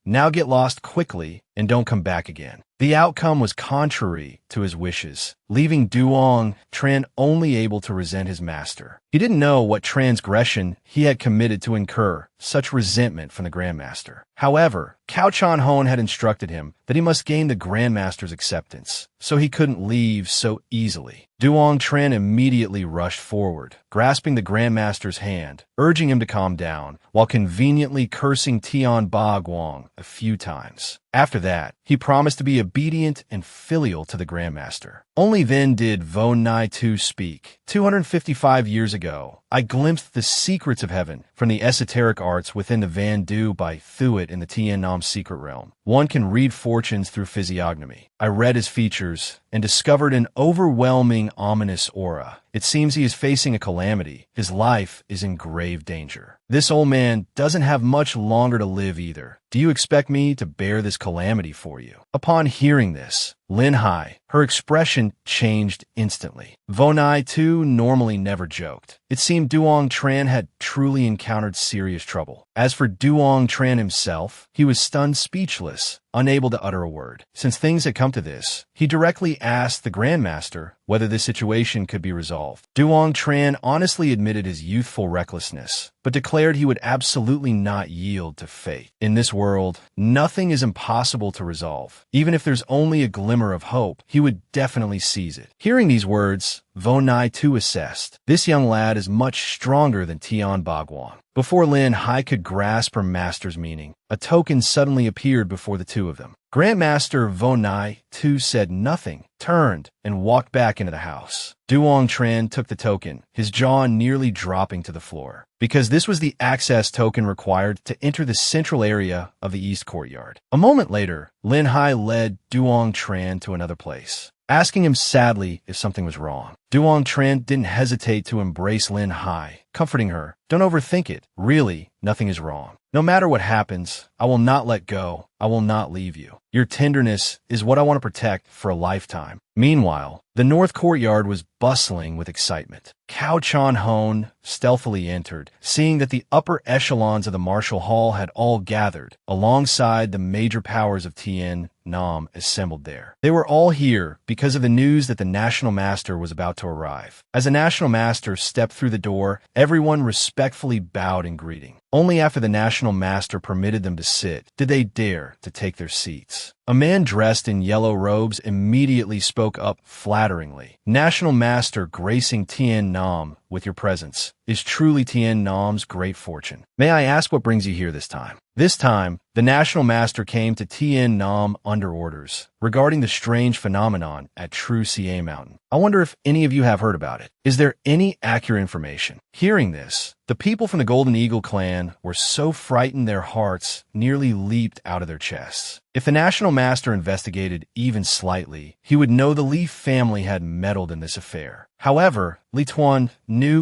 Now get lost quickly and don't come back again. The outcome was contrary to his wishes, leaving Duong Tran only able to resent his master. He didn't know what transgression he had committed to incur such resentment from the Grandmaster. However, Cao Chanhon had instructed him that he must gain the Grandmaster's acceptance, so he couldn't leave so easily. Duong Tran immediately rushed forward, grasping the Grandmaster's hand, urging him to calm down, while conveniently cursing Tian Bagwang a few times. After that, he promised to be obedient and filial to the Grandmaster. Only then did Vonai too speak. 255 years ago, I glimpsed the secrets of heaven from the esoteric arts within the Van Du by Thuit in the Tien Nam secret realm. One can read fortunes through physiognomy. I read his features and discovered an overwhelming ominous aura. It seems he is facing a calamity. His life is in grave danger. This old man doesn't have much longer to live either. Do you expect me to bear this calamity for you? Upon hearing this, Linhai, her expression changed instantly. Vonai too normally never joked. It seemed Duong Tran had truly encountered serious trouble. As for Duong Tran himself, he was stunned speechless, unable to utter a word. Since things had come to this, he directly asked the Grandmaster whether the situation could be resolved. Duong Tran honestly admitted his youthful recklessness, but declared he would absolutely not yield to fate. In this world, nothing is impossible to resolve. Even if there's only a glimmer of hope, he would definitely seize it. Hearing these words, Vonai too assessed. This young lad is much stronger than Tian Bagwang. Before Linhai could grasp her master's meaning, a token suddenly appeared before the two of them. Grandmaster Vonai too said nothing, turned, and walked back into the house. Duong Tran took the token, his jaw nearly dropping to the floor, because this was the access token required to enter the central area of the East Courtyard. A moment later, Linhai led Duong Tran to another place, asking him sadly if something was wrong. Duong Tran didn't hesitate to embrace Linhai, comforting her. Don't overthink it. Really, nothing is wrong. No matter what happens, I will not let go. I will not leave you. Your tenderness is what I want to protect for a lifetime. Meanwhile, the North Courtyard was bustling with excitement. Cao Chanhon stealthily entered, seeing that the upper echelons of the martial hall had all gathered, alongside the major powers of Tien Nam assembled there. They were all here because of the news that the National Master was about to arrive. As the National Master stepped through the door, everyone respectfully bowed in greeting. Only after the National Master permitted them to sit did they dare to take their seats. A man dressed in yellow robes immediately spoke up flatteringly. National Master gracing Tien Nam with your presence is truly Tien Nam's great fortune. May I ask what brings you here this time? This time, the National Master came to Tien Nam under orders regarding the strange phenomenon at True CA Mountain. I wonder if any of you have heard about it. Is there any accurate information? Hearing this, the people from the Golden Eagle clan were so frightened their hearts nearly leaped out of their chests. If the National Master investigated even slightly, he would know the Li family had meddled in this affair. However, Li Tuan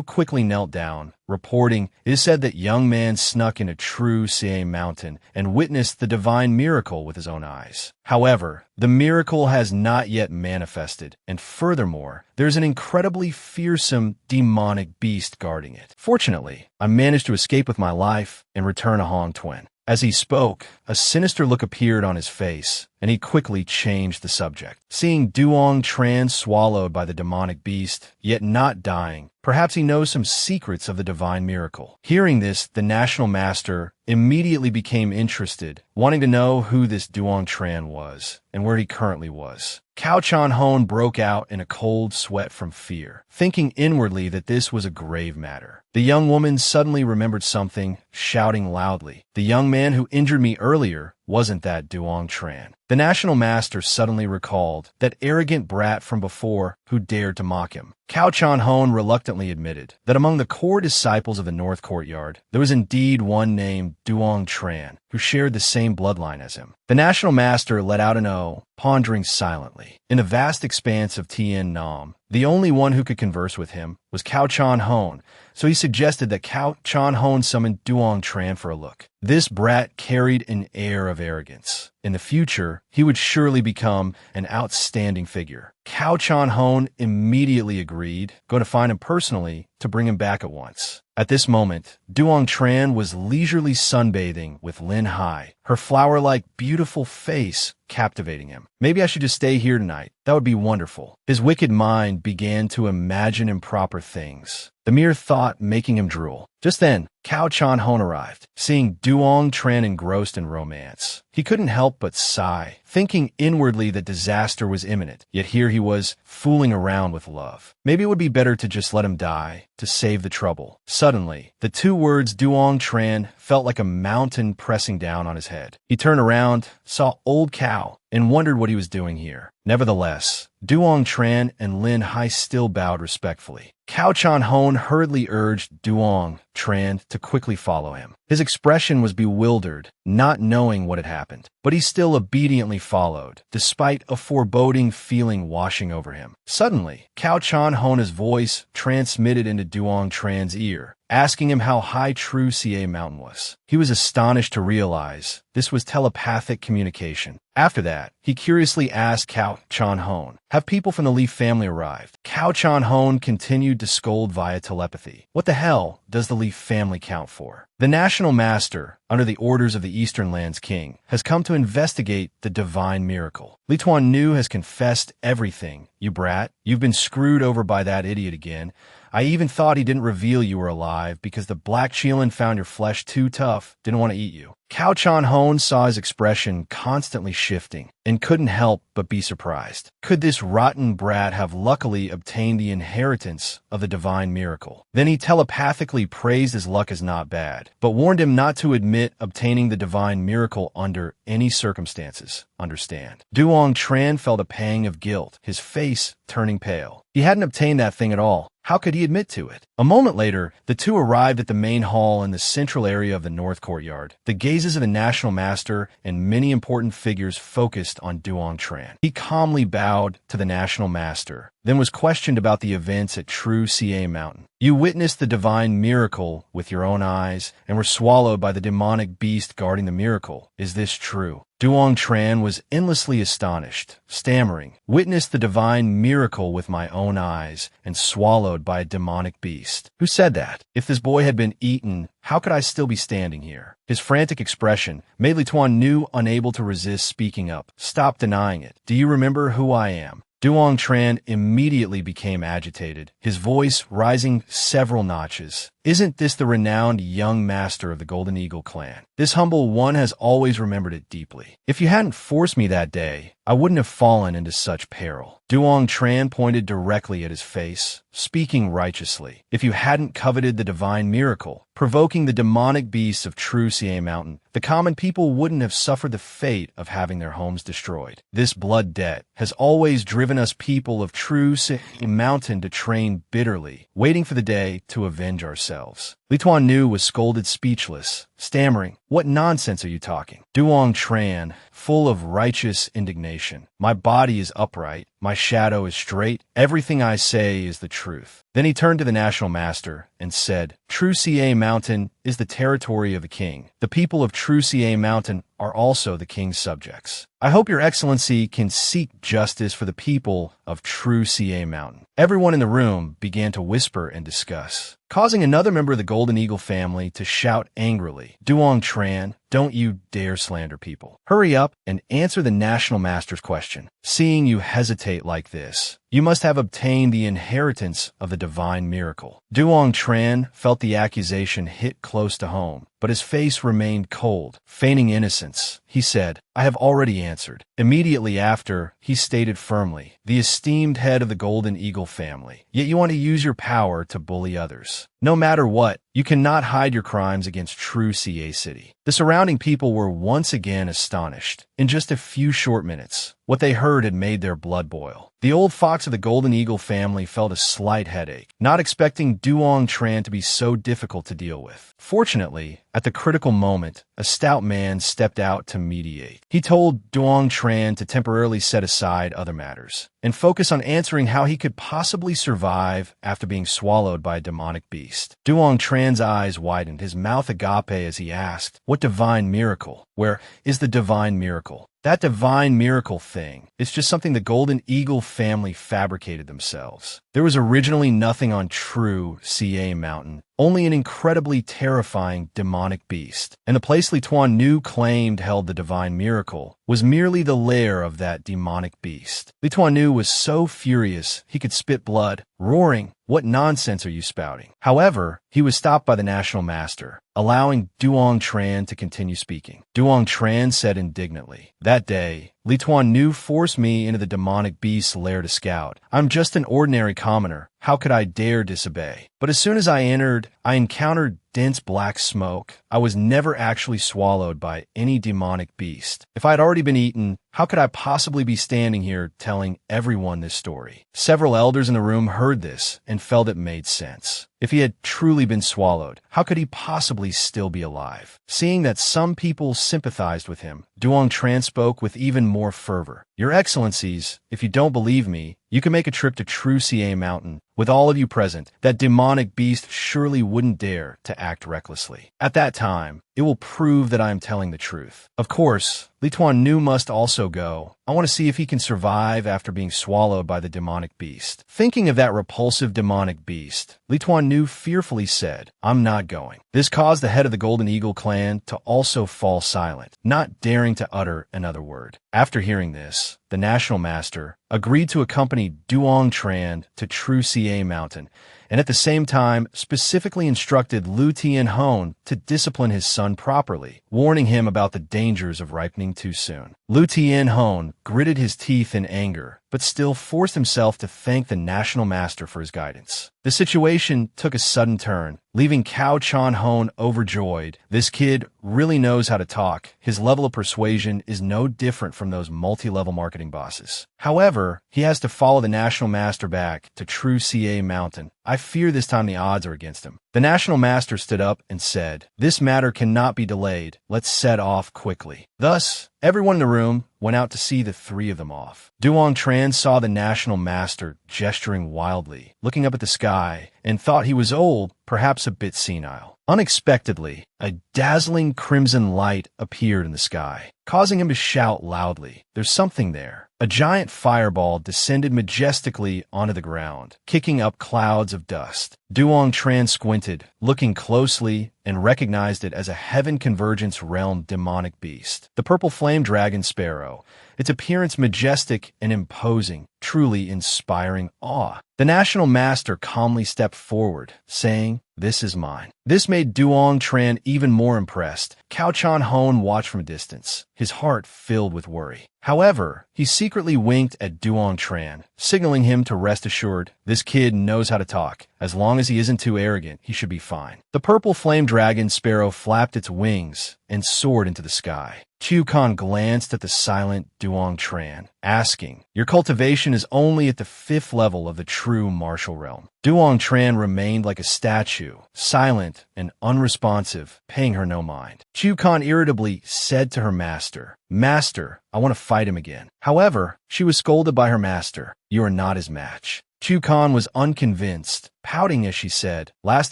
quickly knelt down, reporting, "It is said that young man snuck into True Siye Mountain and witnessed the divine miracle with his own eyes. However, the miracle has not yet manifested, and furthermore, there's an incredibly fearsome demonic beast guarding it. Fortunately, I managed to escape with my life and return to Hong Tuan." As he spoke, a sinister look appeared on his face, and he quickly changed the subject. Seeing Duong Tran swallowed by the demonic beast, yet not dying, perhaps he knows some secrets of the divine miracle. Hearing this, the National Master immediately became interested, wanting to know who this Duong Tran was and where he currently was. Cao Chan Hon broke out in a cold sweat from fear, thinking inwardly that this was a grave matter. The young woman suddenly remembered something, shouting loudly, "The young man who injured me earlier wasn't that Duong Tran." The National Master suddenly recalled that arrogant brat from before who dared to mock him. Cao Chan Hon reluctantly admitted that among the core disciples of the North Courtyard, there was indeed one named Duong Tran, who shared the same bloodline as him. The National Master let out an "oh," pondering silently. In the vast expanse of Tien Nam, the only one who could converse with him was Cao Chan Hon, so he suggested that Cao Chan Hon summon Duong Tran for a look. This brat carried an air of arrogance. In the future, he would surely become an outstanding figure. Cao Chan Hon immediately agreed, going to find him personally to bring him back at once. At this moment, Duong Tran was leisurely sunbathing with Linhai, her flower-like beautiful face captivating him. "Maybe I should just stay here tonight. That would be wonderful." His wicked mind began to imagine improper things, the mere thought making him drool. Just then, Cao Chan Hon arrived. Seeing Duong Tran engrossed in romance, he couldn't help but sigh, thinking inwardly that disaster was imminent, yet here he was, fooling around with love. Maybe it would be better to just let him die, to save the trouble. Suddenly, the two words Duong Tran felt like a mountain pressing down on his head. He turned around, saw old Cao, and wondered what he was doing here. Nevertheless, Duong Tran and Linhai still bowed respectfully. Cao Chan Hon hurriedly urged Duong Tran to quickly follow him. His expression was bewildered, not knowing what had happened, but he still obediently followed, despite a foreboding feeling washing over him. Suddenly, Cao Chan Hon's voice transmitted into Duong Tran's ear, asking him how high True Siye Mountain was. He was astonished to realize this was telepathic communication. After that, he curiously asked Cao Chan Hon, "Have people from the Li family arrived?" Cao Chan Hon continued to scold via telepathy. "What the hell does the Li family count for? The National Master, under the orders of the Eastern Land's king, has come to investigate the divine miracle. Li Tuan Nu has confessed everything. You brat, you've been screwed over by that idiot again. I even thought he didn't reveal you were alive because the Black Cheelin found your flesh too tough, didn't want to eat you." Cao Chan Hon saw his expression constantly shifting and couldn't help but be surprised. Could this rotten brat have luckily obtained the inheritance of the divine miracle? Then he telepathically praised his luck as not bad, but warned him not to admit obtaining the divine miracle under any circumstances. Understand? Duong Tran felt a pang of guilt, his face turning pale. He hadn't obtained that thing at all. How could he admit to it? A moment later, the two arrived at the main hall in the central area of the North Courtyard. The gazes of the National Master and many important figures focused on Duong Tran. He calmly bowed to the National Master, then was questioned about the events at True Siye Mountain. "You witnessed the divine miracle with your own eyes and were swallowed by the demonic beast guarding the miracle. Is this true?" Duong Tran was endlessly astonished, stammering, "Witnessed the divine miracle with my own eyes and swallowed by a demonic beast. Who said that? If this boy had been eaten, how could I still be standing here?" His frantic expression made Li Tuan Nu unable to resist speaking up. "Stop denying it. Do you remember who I am?" Duong Tran immediately became agitated, his voice rising several notches. "Isn't this the renowned young master of the Golden Eagle clan? This humble one has always remembered it deeply. If you hadn't forced me that day, I wouldn't have fallen into such peril." Duong Tran pointed directly at his face, speaking righteously. "If you hadn't coveted the divine miracle, provoking the demonic beasts of True Siye Mountain, the common people wouldn't have suffered the fate of having their homes destroyed. This blood debt has always driven us people of True Siye Mountain to train bitterly, waiting for the day to avenge ourselves." Li Li Tuan was scolded speechless, stammering, "What nonsense are you talking?" Duong Tran, full of righteous indignation, "My body is upright, my shadow is straight, everything I say is the truth." Then he turned to the National Master and said, "True Ca Mountain is the territory of the king. The people of True Ca Mountain are also the king's subjects. I hope your excellency can seek justice for the people of True Ca Mountain." Everyone in the room began to whisper and discuss, causing another member of the Golden Eagle family to shout angrily, "Duong Tran, don't you dare slander people. Hurry up and answer the National Master's question. Seeing you hesitate like this, you must have obtained the inheritance of the divine miracle." Duong Tran felt the accusation hit close to home, but his face remained cold. Feigning innocence, he said, "I have already answered." Immediately after, he stated firmly, "The esteemed head of the Golden Eagle family, yet you want to use your power to bully others. No matter what, you cannot hide your crimes against True Ca City." The surrounding people were once again astonished. In just a few short minutes, what they heard had made their blood boil. The old fox of the Golden Eagle family felt a slight headache, not expecting Duong Tran to be so difficult to deal with. Fortunately, at the critical moment, a stout man stepped out to mediate. He told Duong Tran to temporarily set aside other matters and focus on answering how he could possibly survive after being swallowed by a demonic beast. Duong Tran's eyes widened, his mouth agape as he asked, "What divine miracle? Where is the divine miracle?" "That divine miracle thing, it's just something the Golden Eagle family fabricated themselves. There was originally nothing on True Ca Mountain, only an incredibly terrifying demonic beast. And the place Li Tuan claimed held the divine miracle was merely the lair of that demonic beast." Li Tuan was so furious he could spit blood, roaring, "What nonsense are you spouting?" However, he was stopped by the National Master, allowing Duong Tran to continue speaking. Duong Tran said indignantly, "That day, Li Tuan forced me into the demonic beast's lair to scout. I'm just an ordinary commoner. How could I dare disobey? But as soon as I entered, I encountered dense black smoke. I was never actually swallowed by any demonic beast. If I had already been eaten, how could I possibly be standing here telling everyone this story?" Several elders in the room heard this and felt it made sense. If he had truly been swallowed, how could he possibly still be alive? Seeing that some people sympathized with him, Duong Tran spoke with even more fervor. "Your Excellencies, if you don't believe me, you can make a trip to True Ca Mountain. With all of you present, that demonic beast surely wouldn't dare to act recklessly. At that time, it will prove that I am telling the truth. Of course, Li Tuan must also go. I want to see if he can survive after being swallowed by the demonic beast." Thinking of that repulsive demonic beast, Li Tuan fearfully said, "I'm not going." This caused the head of the Golden Eagle clan to also fall silent, not daring to utter another word. After hearing this, the National Master agreed to accompany Duong Tran to True Ca Mountain, and at the same time specifically instructed Lu Tian to discipline his son properly, warning him about the dangers of ripening too soon. Lu Tian gritted his teeth in anger, but still forced himself to thank the National Master for his guidance. The situation took a sudden turn, leaving Cao Chan Hon overjoyed. This kid really knows how to talk. His level of persuasion is no different from those multi-level marketing bosses. However, he has to follow the National Master back to True Ca Mountain. I fear this time the odds are against him. The National Master stood up and said, "This matter cannot be delayed. Let's set off quickly." Thus, everyone in the room went out to see the three of them off. Duong Tran saw the National Master gesturing wildly, looking up at the sky, and thought he was old, perhaps a bit senile. Unexpectedly, a dazzling crimson light appeared in the sky, causing him to shout loudly, "There's something there." A giant fireball descended majestically onto the ground, kicking up clouds of dust. Duong Tran squinted, looking closely, and recognized it as a Heaven Convergence Realm demonic beast, the purple flame dragon sparrow, its appearance majestic and imposing, truly inspiring awe. The National Master calmly stepped forward, saying, "This is mine." This made Duong Tran even more impressed. Cao Chan Hon watched from a distance, his heart filled with worry. However, he secretly winked at Duong Tran, signaling him to rest assured, this kid knows how to talk. As long as he isn't too arrogant, he should be fine. The purple flame dragon sparrow flapped its wings and soared into the sky, Kan glanced at the silent Duong Tran, asking, "Your cultivation is only at the 5th level of the true martial realm." Duong Tran remained like a statue, silent and unresponsive, paying her no mind. Kan irritably said to her master, "Master, I want to fight him again." However, she was scolded by her master. "You are not his match." Kan was unconvinced, pouting as she said, "Last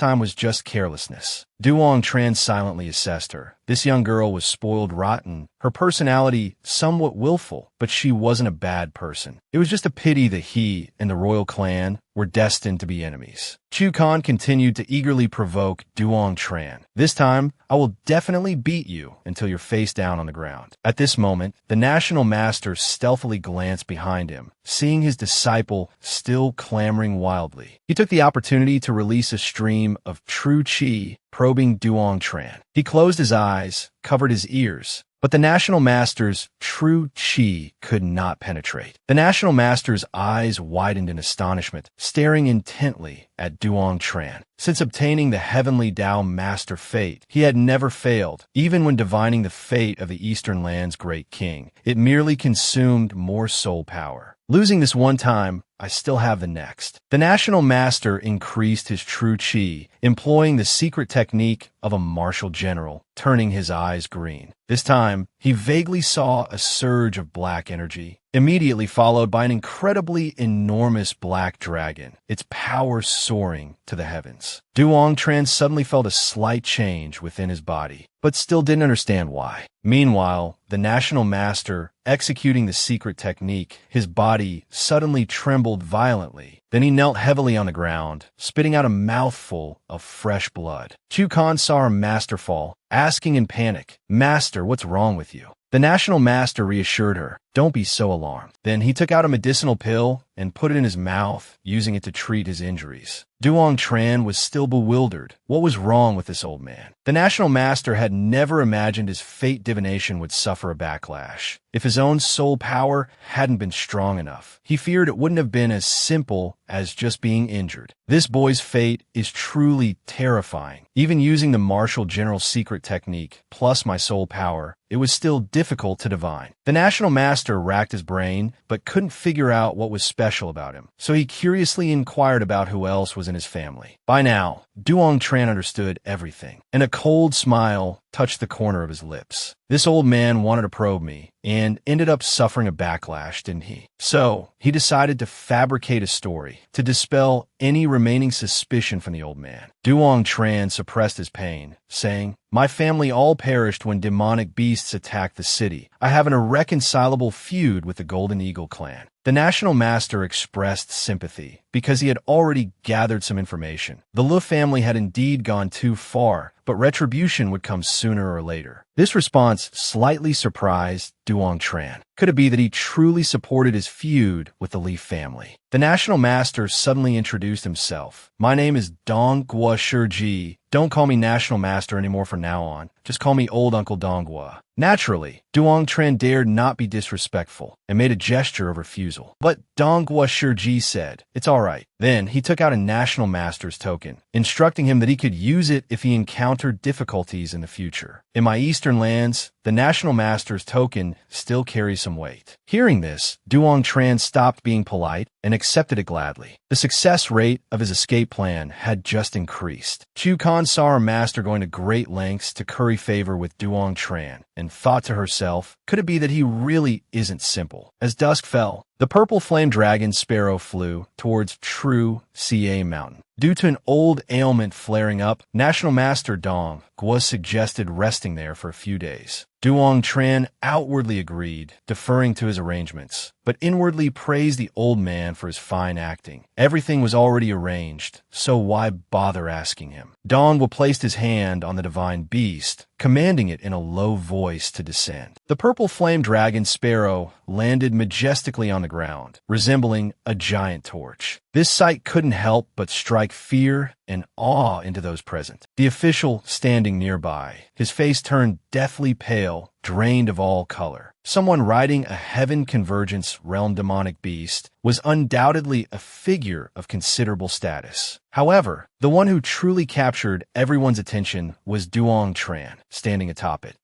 time was just carelessness." Duong Tran silently assessed her. This young girl was spoiled rotten, her personality somewhat willful, but she wasn't a bad person. It was just a pity that he and the royal clan were destined to be enemies. Kan continued to eagerly provoke Duong Tran. "This time, I will definitely beat you until you're face down on the ground." At this moment, the national master stealthily glanced behind him, seeing his disciple still clamoring wildly. He took the opportunity to release a stream of true chi, probing Duong Tran. He closed his eyes, covered his ears, but the National Master's true chi could not penetrate. The National Master's eyes widened in astonishment, staring intently at Duong Tran. Since obtaining the Heavenly Tao Master Fate, he had never failed, even when divining the fate of the Eastern Land's great king. It merely consumed more soul power. "Losing this one time, I still have the next." The National Master increased his true chi, employing the secret technique of a martial general, turning his eyes green. This time, he vaguely saw a surge of black energy, immediately followed by an incredibly enormous black dragon, its power soaring to the heavens. Duong Tran suddenly felt a slight change within his body, but still didn't understand why. Meanwhile, the National Master, executing the secret technique, his body suddenly trembled violently. Then he knelt heavily on the ground, spitting out a mouthful of fresh blood. Kan saw her master fall, asking in panic, "Master, what's wrong with you?" The National Master reassured her, "Don't be so alarmed." Then he took out a medicinal pill and put it in his mouth, using it to treat his injuries. Duong Tran was still bewildered. What was wrong with this old man? The National Master had never imagined his fate divination would suffer a backlash. If his own soul power hadn't been strong enough, he feared it wouldn't have been as simple as just being injured. This boy's fate is truly terrifying. Even using the martial general secret technique, plus my soul power, it was still difficult to divine. The National Master racked his brain, but couldn't figure out what was special about him, so he curiously inquired about who else was in his family. By now, Duong Tran understood everything, and a cold smile touched the corner of his lips. This old man wanted to probe me, and ended up suffering a backlash, didn't he? So, he decided to fabricate a story to dispel any remaining suspicion from the old man. Duong Tran suppressed his pain, saying, "My family all perished when demonic beasts attacked the city. I have an irreconcilable feud with the Golden Eagle clan." The National Master expressed sympathy, because he had already gathered some information. The Lu family had indeed gone too far, but retribution would come sooner or later. This response slightly surprised Duong Tran. Could it be that he truly supported his feud with the Li family? The National Master suddenly introduced himself. "My name is Donghua Shiji. Don't call me National Master anymore from now on. Just call me Old Uncle Donghua." Naturally, Duong Tran dared not be disrespectful and made a gesture of refusal. But Donghua Shiji said, "It's all right." Then he took out a National Master's token, instructing him that he could use it if he encountered difficulties in the future. In my eastern lands, the National Master's token still carries some weight. Hearing this, Duong Tran stopped being polite and accepted it gladly. The success rate of his escape plan had just increased. Kan saw her master going to great lengths to curry favor with Duong Tran, and thought to herself, could it be that he really isn't simple? As dusk fell, the purple flame dragon Sparrow flew towards True CA Mountain. Due to an old ailment flaring up, National Master Dong was suggested resting there for a few days. Duong Tran outwardly agreed, deferring to his arrangements, but inwardly praised the old man for his fine acting. Everything was already arranged, so why bother asking him? Dong placed his hand on the divine beast, commanding it in a low voice to descend. The purple flame dragon Sparrow landed majestically on the ground, resembling a giant torch. This sight couldn't help but strike fear and awe into those present. The official standing nearby, his face turned deathly pale, drained of all color. Someone riding a Heaven Convergence realm demonic beast was undoubtedly a figure of considerable status. However, the one who truly captured everyone's attention was Duong Tran, standing atop it.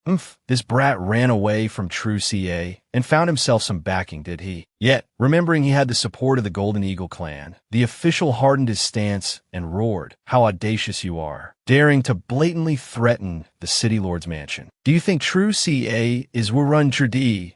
This brat ran away from true CA and found himself some backing, did he? Yet, remembering he had the support of the Golden Eagle clan, the official hardened his stance and roared, "How audacious you are, daring to blatantly threaten the City Lord's mansion. Do you think true CA is Wurunjidi,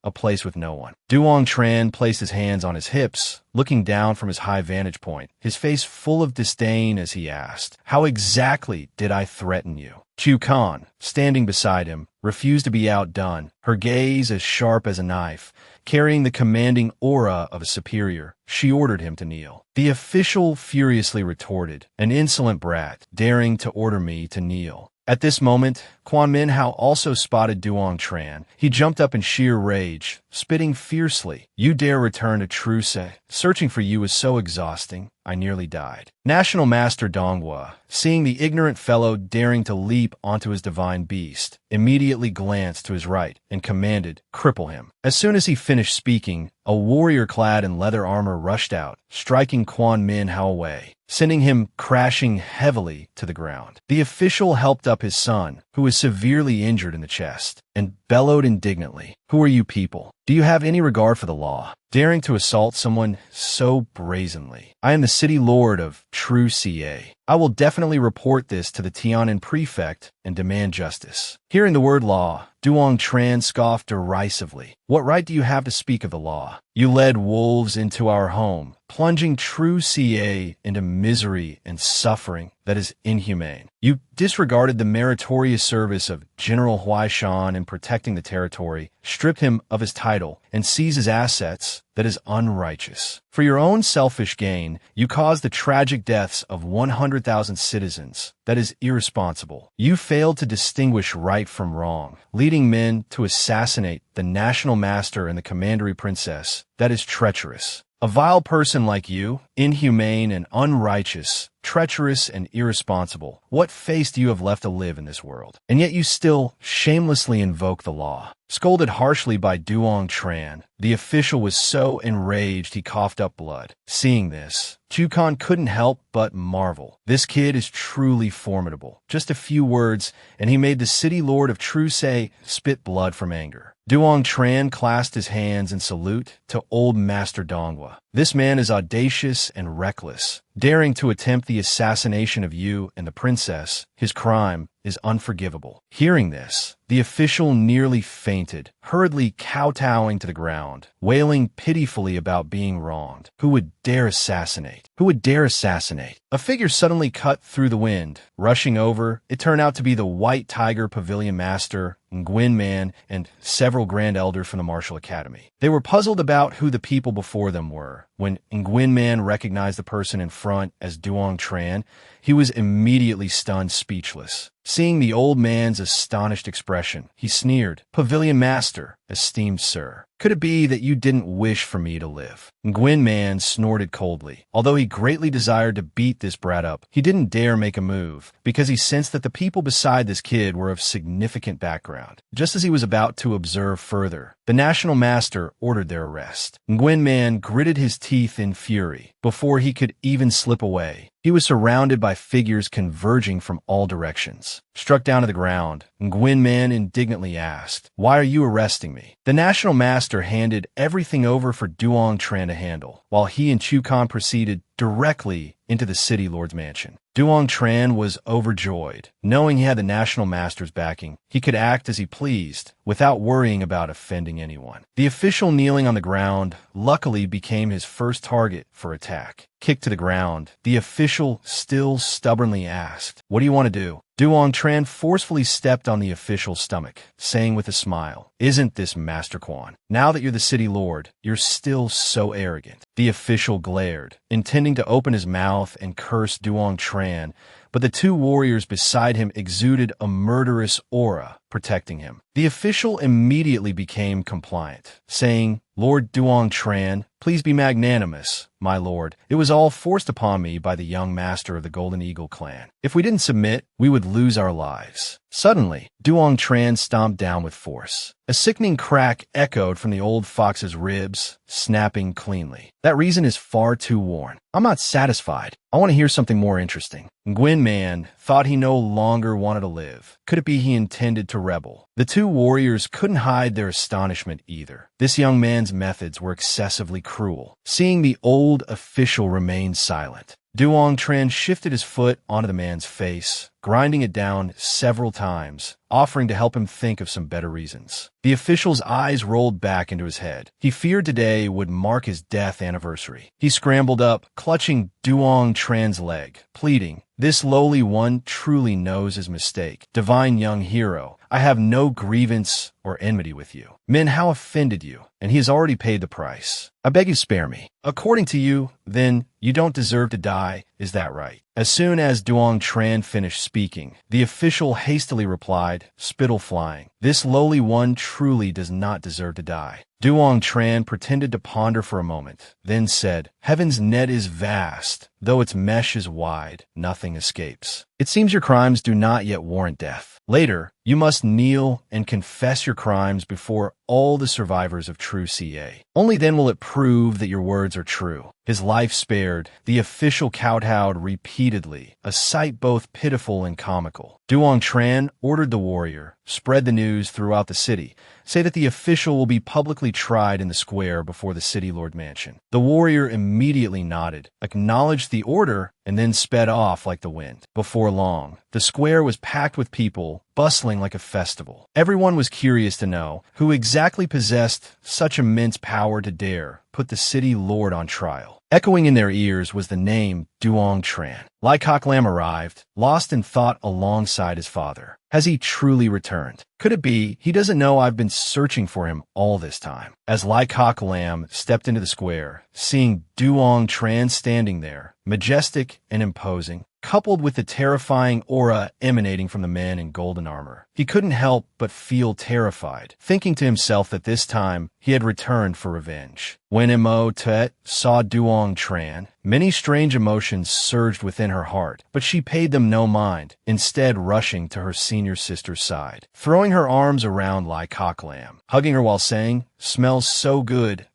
a place with no one?" Duong Tran placed his hands on his hips, looking down from his high vantage point, his face full of disdain as he asked, "How exactly did I threaten you?" Chu Kan, standing beside him, refused to be outdone, her gaze as sharp as a knife. Carrying the commanding aura of a superior, she ordered him to kneel. The official furiously retorted, "An insolent brat, daring to order me to kneel." At this moment, Quan Minhao also spotted Duong Tran. He jumped up in sheer rage, spitting fiercely. "You dare return to Truce? Searching for you is so exhausting, I nearly died." National Master Donghua, seeing the ignorant fellow daring to leap onto his divine beast, immediately glanced to his right and commanded, "Cripple him." As soon as he finished speaking, a warrior clad in leather armor rushed out, striking Quan Minhao away, sending him crashing heavily to the ground. The official helped up his son, who was severely injured in the chest, and bellowed indignantly, "Who are you people? Do you have any regard for the law? Daring to assault someone so brazenly? I am the city lord of true CA. I will definitely report this to the Tian prefect and demand justice." Hearing the word law, Duong Tran scoffed derisively. "What right do you have to speak of the law? You led wolves into our home, plunging true CA into misery and suffering that is inhumane. You disregarded the meritorious service of General Huaishan in protecting the territory, stripped him of his title, and seized his assets. That is unrighteous. For your own selfish gain, you caused the tragic deaths of 100,000 citizens. That is irresponsible. You failed to distinguish right from wrong, leading men to assassinate the national master and the commandery princess. That is treacherous. A vile person like you, inhumane and unrighteous, treacherous and irresponsible, what face do you have left to live in this world? And yet you still shamelessly invoke the law." Scolded harshly by Duong Tran, the official was so enraged he coughed up blood. Seeing this, Chu Kan couldn't help but marvel. This kid is truly formidable. Just a few words, and he made the city lord of Truce spit blood from anger. Duong Tran clasped his hands in salute to old Master Donghua. "This man is audacious and reckless, daring to attempt the assassination of you and the princess. His crime is unforgivable." Hearing this, the official nearly fainted, hurriedly kowtowing to the ground, wailing pitifully about being wronged. Who would dare assassinate? Who would dare assassinate? A figure suddenly cut through the wind. Rushing over, it turned out to be the White Tiger Pavilion Master, Nguyen Man, and several Grand Elders from the Martial Academy. They were puzzled about who the people before them were. When Nguyen Man recognized the person in front as Duong Tran, he was immediately stunned speechless. Seeing the old man's astonished expression, he sneered, "Pavilion Master, esteemed sir, could it be that you didn't wish for me to live?" Nguyen Man snorted coldly. Although he greatly desired to beat this brat up, he didn't dare make a move, because he sensed that the people beside this kid were of significant background. Just as he was about to observe further, the National Master ordered their arrest. Nguyen Man gritted his teeth in fury. Before he could even slip away, he was surrounded by figures converging from all directions. Struck down to the ground, Nguyen Man indignantly asked, "Why are you arresting me?" The National Master handed everything over for Duong Tran to handle, while he and Chu Kan proceeded directly into the City Lord's mansion. Duong Tran was overjoyed. Knowing he had the National Master's backing, he could act as he pleased, without worrying about offending anyone. The official kneeling on the ground luckily became his first target for attack. Kicked to the ground, the official still stubbornly asked, "What do you want to do?" Duong Tran forcefully stepped on the official's stomach, saying with a smile, "Isn't this Master Quan? Now that you're the city lord, you're still so arrogant." The official glared, intending to open his mouth and curse Duong Tran, but the two warriors beside him exuded a murderous aura, protecting him. The official immediately became compliant, saying, "Lord Duong Tran, please be magnanimous, my lord. It was all forced upon me by the young master of the Golden Eagle clan. If we didn't submit, we would lose our lives." Suddenly, Duong Tran stomped down with force. A sickening crack echoed from the old fox's ribs, snapping cleanly. That reason is far too worn. I'm not satisfied. I want to hear something more interesting. Nguyen Man thought he no longer wanted to live. Could it be he intended to rebel? The two warriors couldn't hide their astonishment either. This young man's methods were excessively cruel. Seeing the old official remain silent, Duong Tran shifted his foot onto the man's face, grinding it down several times, offering to help him think of some better reasons. The official's eyes rolled back into his head. He feared today would mark his death anniversary. He scrambled up, clutching Duong Tran's leg, pleading, "This lowly one truly knows his mistake. Divine young hero, I have no grievance or enmity with you. Min Hao offended you, and he has already paid the price. I beg you spare me. According to you, then, you don't deserve to die, is that right?" As soon as Duong Tran finished speaking, the official hastily replied, spittle flying, "This lowly one truly does not deserve to die." Duong Tran pretended to ponder for a moment, then said, "Heaven's net is vast. Though its mesh is wide, nothing escapes. It seems your crimes do not yet warrant death. Later, you must kneel and confess your crimes before all the survivors of true CA. Only then will it prove that your words are true." His life spared, the official kowtowed repeatedly, a sight both pitiful and comical. Duong Tran ordered the warrior, spread the news throughout the city, say that the official will be publicly tried in the square before the city lord mansion. The warrior immediately nodded, acknowledged the order, and then sped off like the wind. Before long, the square was packed with people, bustling like a festival. Everyone was curious to know who exactly possessed such immense power to dare put the city lord on trial. Echoing in their ears was the name Duong Tran. Lai Kok Lam arrived, lost in thought alongside his father. Has he truly returned? Could it be he doesn't know I've been searching for him all this time? As Lai Kok Lam stepped into the square, seeing Duong Tran standing there, majestic and imposing, coupled with the terrifying aura emanating from the man in golden armor, he couldn't help but feel terrified, thinking to himself that this time he had returned for revenge. When Mo Tet saw Duong Tran, many strange emotions surged within her heart, but she paid them no mind, instead rushing to her senior sister's side, throwing her arms around Lai Kok Lam, hugging her while saying, smells so good,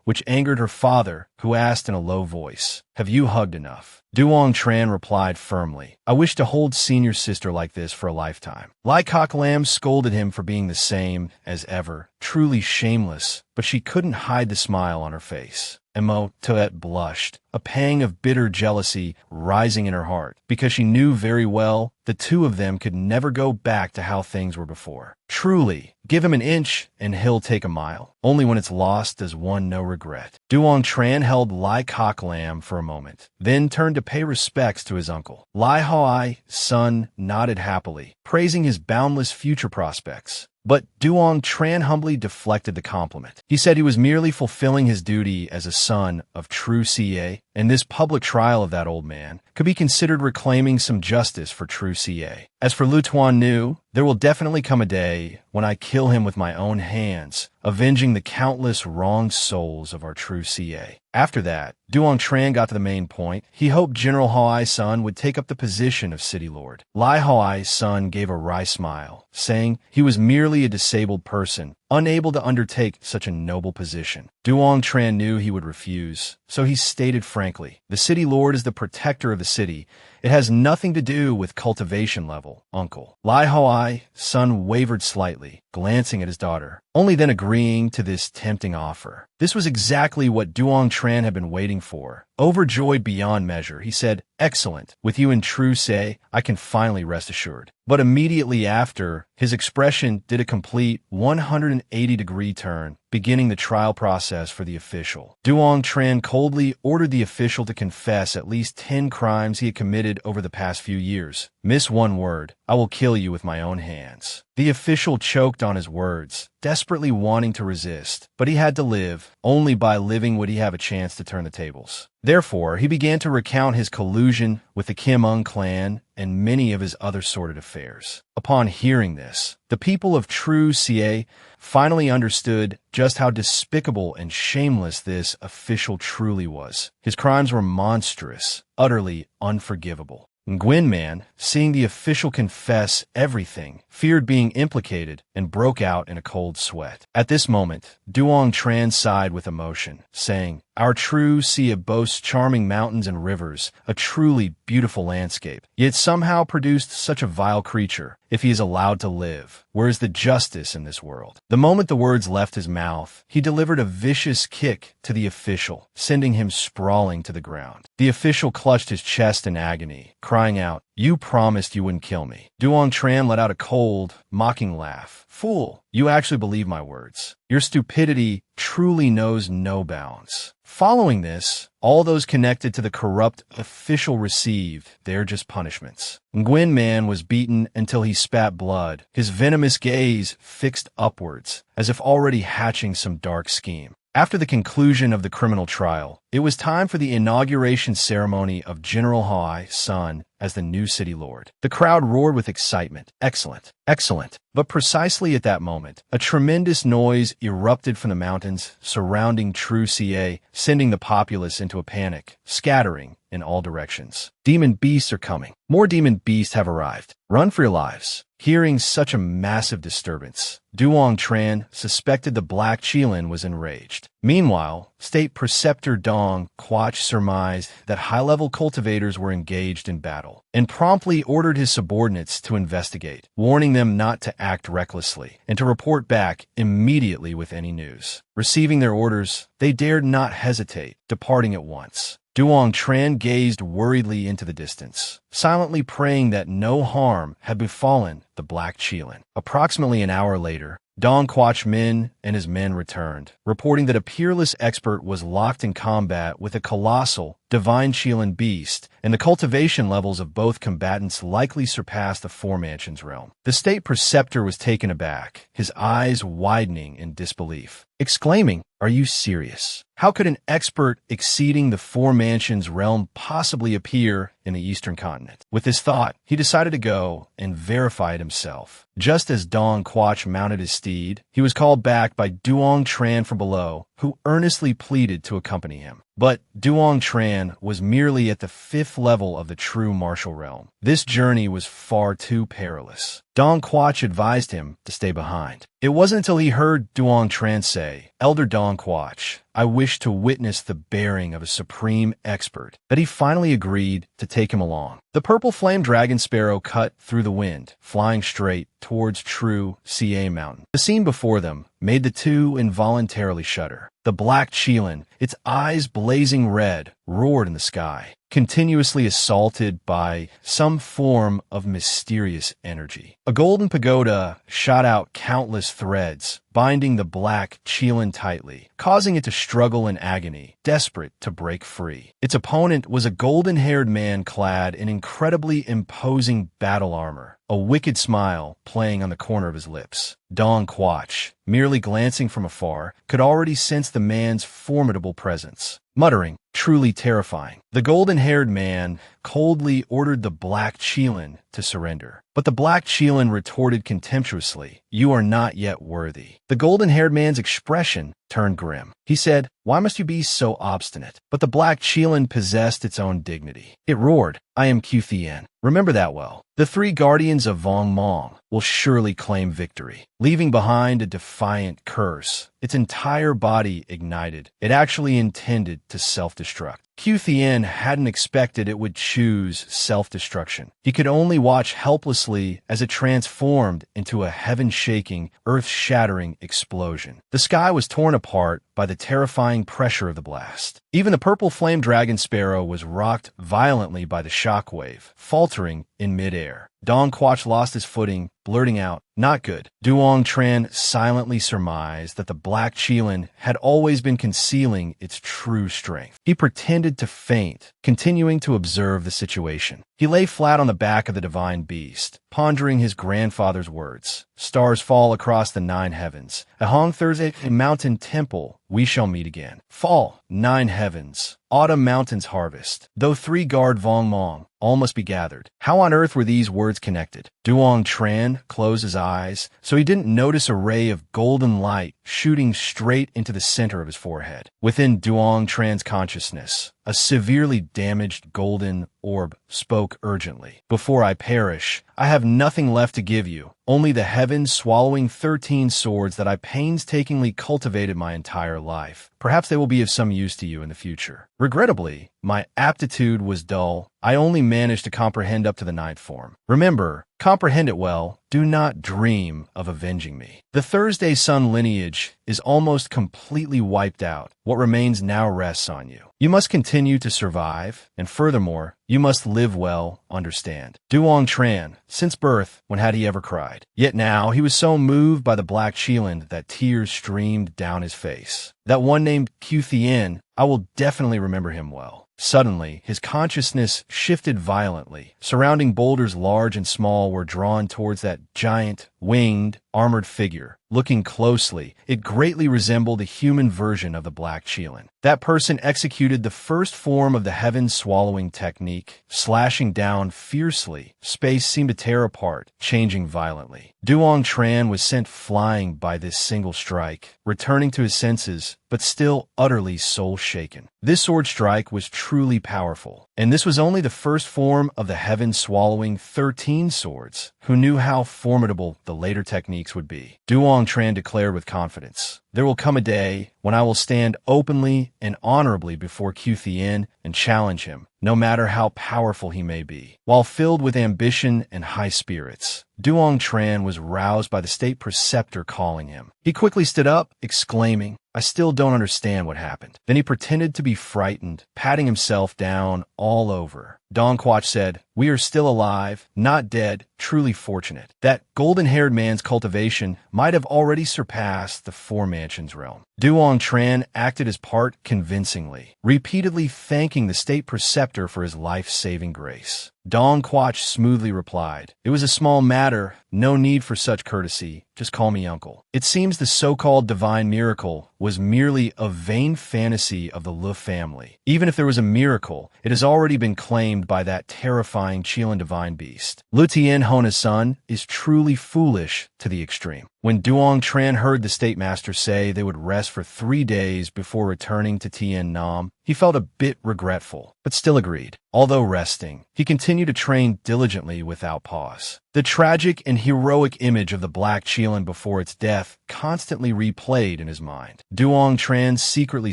which angered her father, who asked in a low voice, "Have you hugged enough?" Duong Tran replied firmly, "I wish to hold senior sister like this for a lifetime." Lai Kok Lam scolded him for being the same as ever, truly shameless, but she couldn't hide the smile on her face. Mo Tet blushed, a pang of bitter jealousy rising in her heart, because she knew very well the two of them could never go back to how things were before. Truly, give him an inch and he'll take a mile. Only when it's lost does one know regret. Duong Tran held Lai Kok Lam for a moment, then turned to pay respects to his uncle. Lai Hoi, son, nodded happily, praising his boundless future prospects. But Duong Tran humbly deflected the compliment. He said he was merely fulfilling his duty as a son of true CA, and this public trial of that old man could be considered reclaiming some justice for true CA. As for Lu Tuan Nu, there will definitely come a day when I kill him with my own hands, avenging the countless wronged souls of our true CA. After that, Duong Tran got to the main point. He hoped General Hoai's son would take up the position of city lord. Lai Hoai's son gave a wry smile, saying he was merely a disabled person, unable to undertake such a noble position. Duong Tran knew he would refuse, so he stated frankly, "The city lord is the protector of the city. It has nothing to do with cultivation level, uncle." Lai Hoai's son wavered slightly, glancing at his daughter, only then agreeing to this tempting offer. This was exactly what Duong Tran had been waiting for. Overjoyed beyond measure, he said, "Excellent. With you in true say, I can finally rest assured." But immediately after, his expression did a complete 180-degree turn, beginning the trial process for the official. Duong Tran coldly ordered the official to confess at least 10 crimes he had committed over the past few years. "Miss one word, I will kill you with my own hands." The official choked on his words, desperately wanting to resist, but he had to live. Only by living would he have a chance to turn the tables. Therefore, he began to recount his collusion with the Kim Ung clan and many of his other sordid affairs. Upon hearing this, the people of true CA finally understood just how despicable and shameless this official truly was. His crimes were monstrous, utterly unforgivable. Nguyen Man, seeing the official confess everything, feared being implicated and broke out in a cold sweat. At this moment, Duong Tran sighed with emotion, saying, "Our true sea boasts charming mountains and rivers, a truly beautiful landscape, yet somehow produced such a vile creature. If he is allowed to live, where is the justice in this world?" The moment the words left his mouth, he delivered a vicious kick to the official, sending him sprawling to the ground. The official clutched his chest in agony, crying out, "You promised you wouldn't kill me." Duong Tran let out a cold, mocking laugh. "Fool, you actually believe my words. Your stupidity truly knows no bounds." Following this, all those connected to the corrupt official received their just punishments. Nguyen Man was beaten until he spat blood, his venomous gaze fixed upwards, as if already hatching some dark scheme. After the conclusion of the criminal trial, it was time for the inauguration ceremony of General Hai Sun as the new city lord. The crowd roared with excitement. Excellent, excellent. But precisely at that moment, a tremendous noise erupted from the mountains surrounding True CA, sending the populace into a panic, scattering in all directions. Demon beasts are coming. More demon beasts have arrived. Run for your lives. Hearing such a massive disturbance, Duong Tran suspected the Black Qilin was enraged. Meanwhile, State Preceptor Dong Quach surmised that high-level cultivators were engaged in battle, and promptly ordered his subordinates to investigate, warning them not to act recklessly, and to report back immediately with any news. Receiving their orders, they dared not hesitate, departing at once. Duong Tran gazed worriedly into the distance, silently praying that no harm had befallen the Black Qilin. Approximately an hour later, Dong Quach Min and his men returned, reporting that a peerless expert was locked in combat with a colossal, divine Qilin beast, and the cultivation levels of both combatants likely surpassed the Four Mansions realm. The State Preceptor was taken aback, his eyes widening in disbelief, exclaiming, "Are you serious? How could an expert exceeding the Four Mansions realm possibly appear in the Eastern Continent?" With this thought, he decided to go and verify it himself. Just as Dong Quach mounted his steed, he was called back by Duong Tran from below, who earnestly pleaded to accompany him. But Duong Tran was merely at the 5th level of the true martial realm. This journey was far too perilous. Dong Quach advised him to stay behind. It wasn't until he heard Duong Tran say, "Elder Dong Quach, I wish to witness the bearing of a supreme expert," that he finally agreed to take him along. The purple flame dragon sparrow cut through the wind, flying straight towards True CA Mountain. The scene before them made the two involuntarily shudder. The Black Qilin, its eyes blazing red, roared in the sky, continuously assaulted by some form of mysterious energy. A golden pagoda shot out countless threads, binding the Black Qilin tightly, causing it to struggle in agony, desperate to break free. Its opponent was a golden-haired man clad in incredibly imposing battle armor, a wicked smile playing on the corner of his lips. Dong Quach, merely glancing from afar, could already sense the man's formidable presence. Muttering, "Truly terrifying," the golden-haired man coldly ordered the Black Qilin to surrender. But the Black Qilin retorted contemptuously, "You are not yet worthy." The golden-haired man's expression turned grim. He said, "Why must you be so obstinate?" But the Black Qilin possessed its own dignity. It roared, "I am Tien. Remember that well. The 3 guardians of Vong Mong will surely claim victory." Leaving behind a defiant curse, its entire body ignited. It actually intended to self-destruct. Tien hadn't expected it would choose self-destruction. He could only watch helplessly as it transformed into a heaven-shaking, earth-shattering explosion. The sky was torn apart by the terrifying pressure of the blast. Even the purple flame dragon sparrow was rocked violently by the shockwave, faltering in midair. Dong Quach lost his footing, blurting out, "Not good." Duong Tran silently surmised that the Black Qilin had always been concealing its true strength. He pretended to faint, continuing to observe the situation. He lay flat on the back of the divine beast, pondering his grandfather's words. "Stars fall across the 9 heavens. A Hong Thursday, a mountain temple, we shall meet again. Fall, 9 heavens. Autumn mountains harvest. Though 3 guard Vong Mong, all must be gathered." How on earth were these words connected? Duong Tran closed his eyes, so he didn't notice a ray of golden light shooting straight into the center of his forehead. Within Duong Tran's consciousness, a severely damaged golden orb spoke urgently. "Before I perish, I have nothing left to give you, only the heaven-swallowing 13 swords that I painstakingly cultivated my entire life. Perhaps they will be of some use to you in the future. Regrettably, my aptitude was dull. I only managed to comprehend up to the 9th form. Remember, comprehend it well. Do not dream of avenging me. The Thursday Sun lineage is almost completely wiped out. What remains now rests on you. You must continue to survive, and furthermore, you must live well, understand." Duong Tran, since birth, when had he ever cried? Yet now he was so moved by the black Qilin that tears streamed down his face. That one named Tien, I will definitely remember him well. Suddenly, his consciousness shifted violently. Surrounding boulders large and small were drawn towards that giant, winged, armored figure. Looking closely, it greatly resembled a human version of the Black Qilin. That person executed the first form of the heaven-swallowing technique, slashing down fiercely. Space seemed to tear apart, changing violently. Duong Tran was sent flying by this single strike, returning to his senses, but still utterly soul-shaken. This sword strike was truly powerful, and this was only the first form of the heaven-swallowing 13 swords. Who knew how formidable the later techniques would be? Duong Tran declared with confidence, "There will come a day when I will stand openly and honorably before Tien and challenge him, no matter how powerful he may be." While filled with ambition and high spirits, Duong Tran was roused by the state preceptor calling him. He quickly stood up, exclaiming, "I still don't understand what happened." Then he pretended to be frightened, patting himself down all over. Dong Quach said, "We are still alive, not dead, truly fortunate." That golden-haired man's cultivation might have already surpassed the Four Mansions realm. Duong Tran acted his part convincingly, repeatedly thanking the state preceptor for his life-saving grace. Dong Quach smoothly replied, "It was a small matter, no need for such courtesy, just call me uncle." It seems the so-called divine miracle was merely a vain fantasy of the Lu family. Even if there was a miracle, it has already been claimed by that terrifying Qilin divine beast. Lu Tien Hona's son is truly foolish to the extreme. When Duong Tran heard the state master say they would rest for 3 days before returning to Tien Nam, he felt a bit regretful, but still agreed. Although resting, he continued to train diligently without pause. The tragic and heroic image of the Black Qilin before its death constantly replayed in his mind. Duong Tran secretly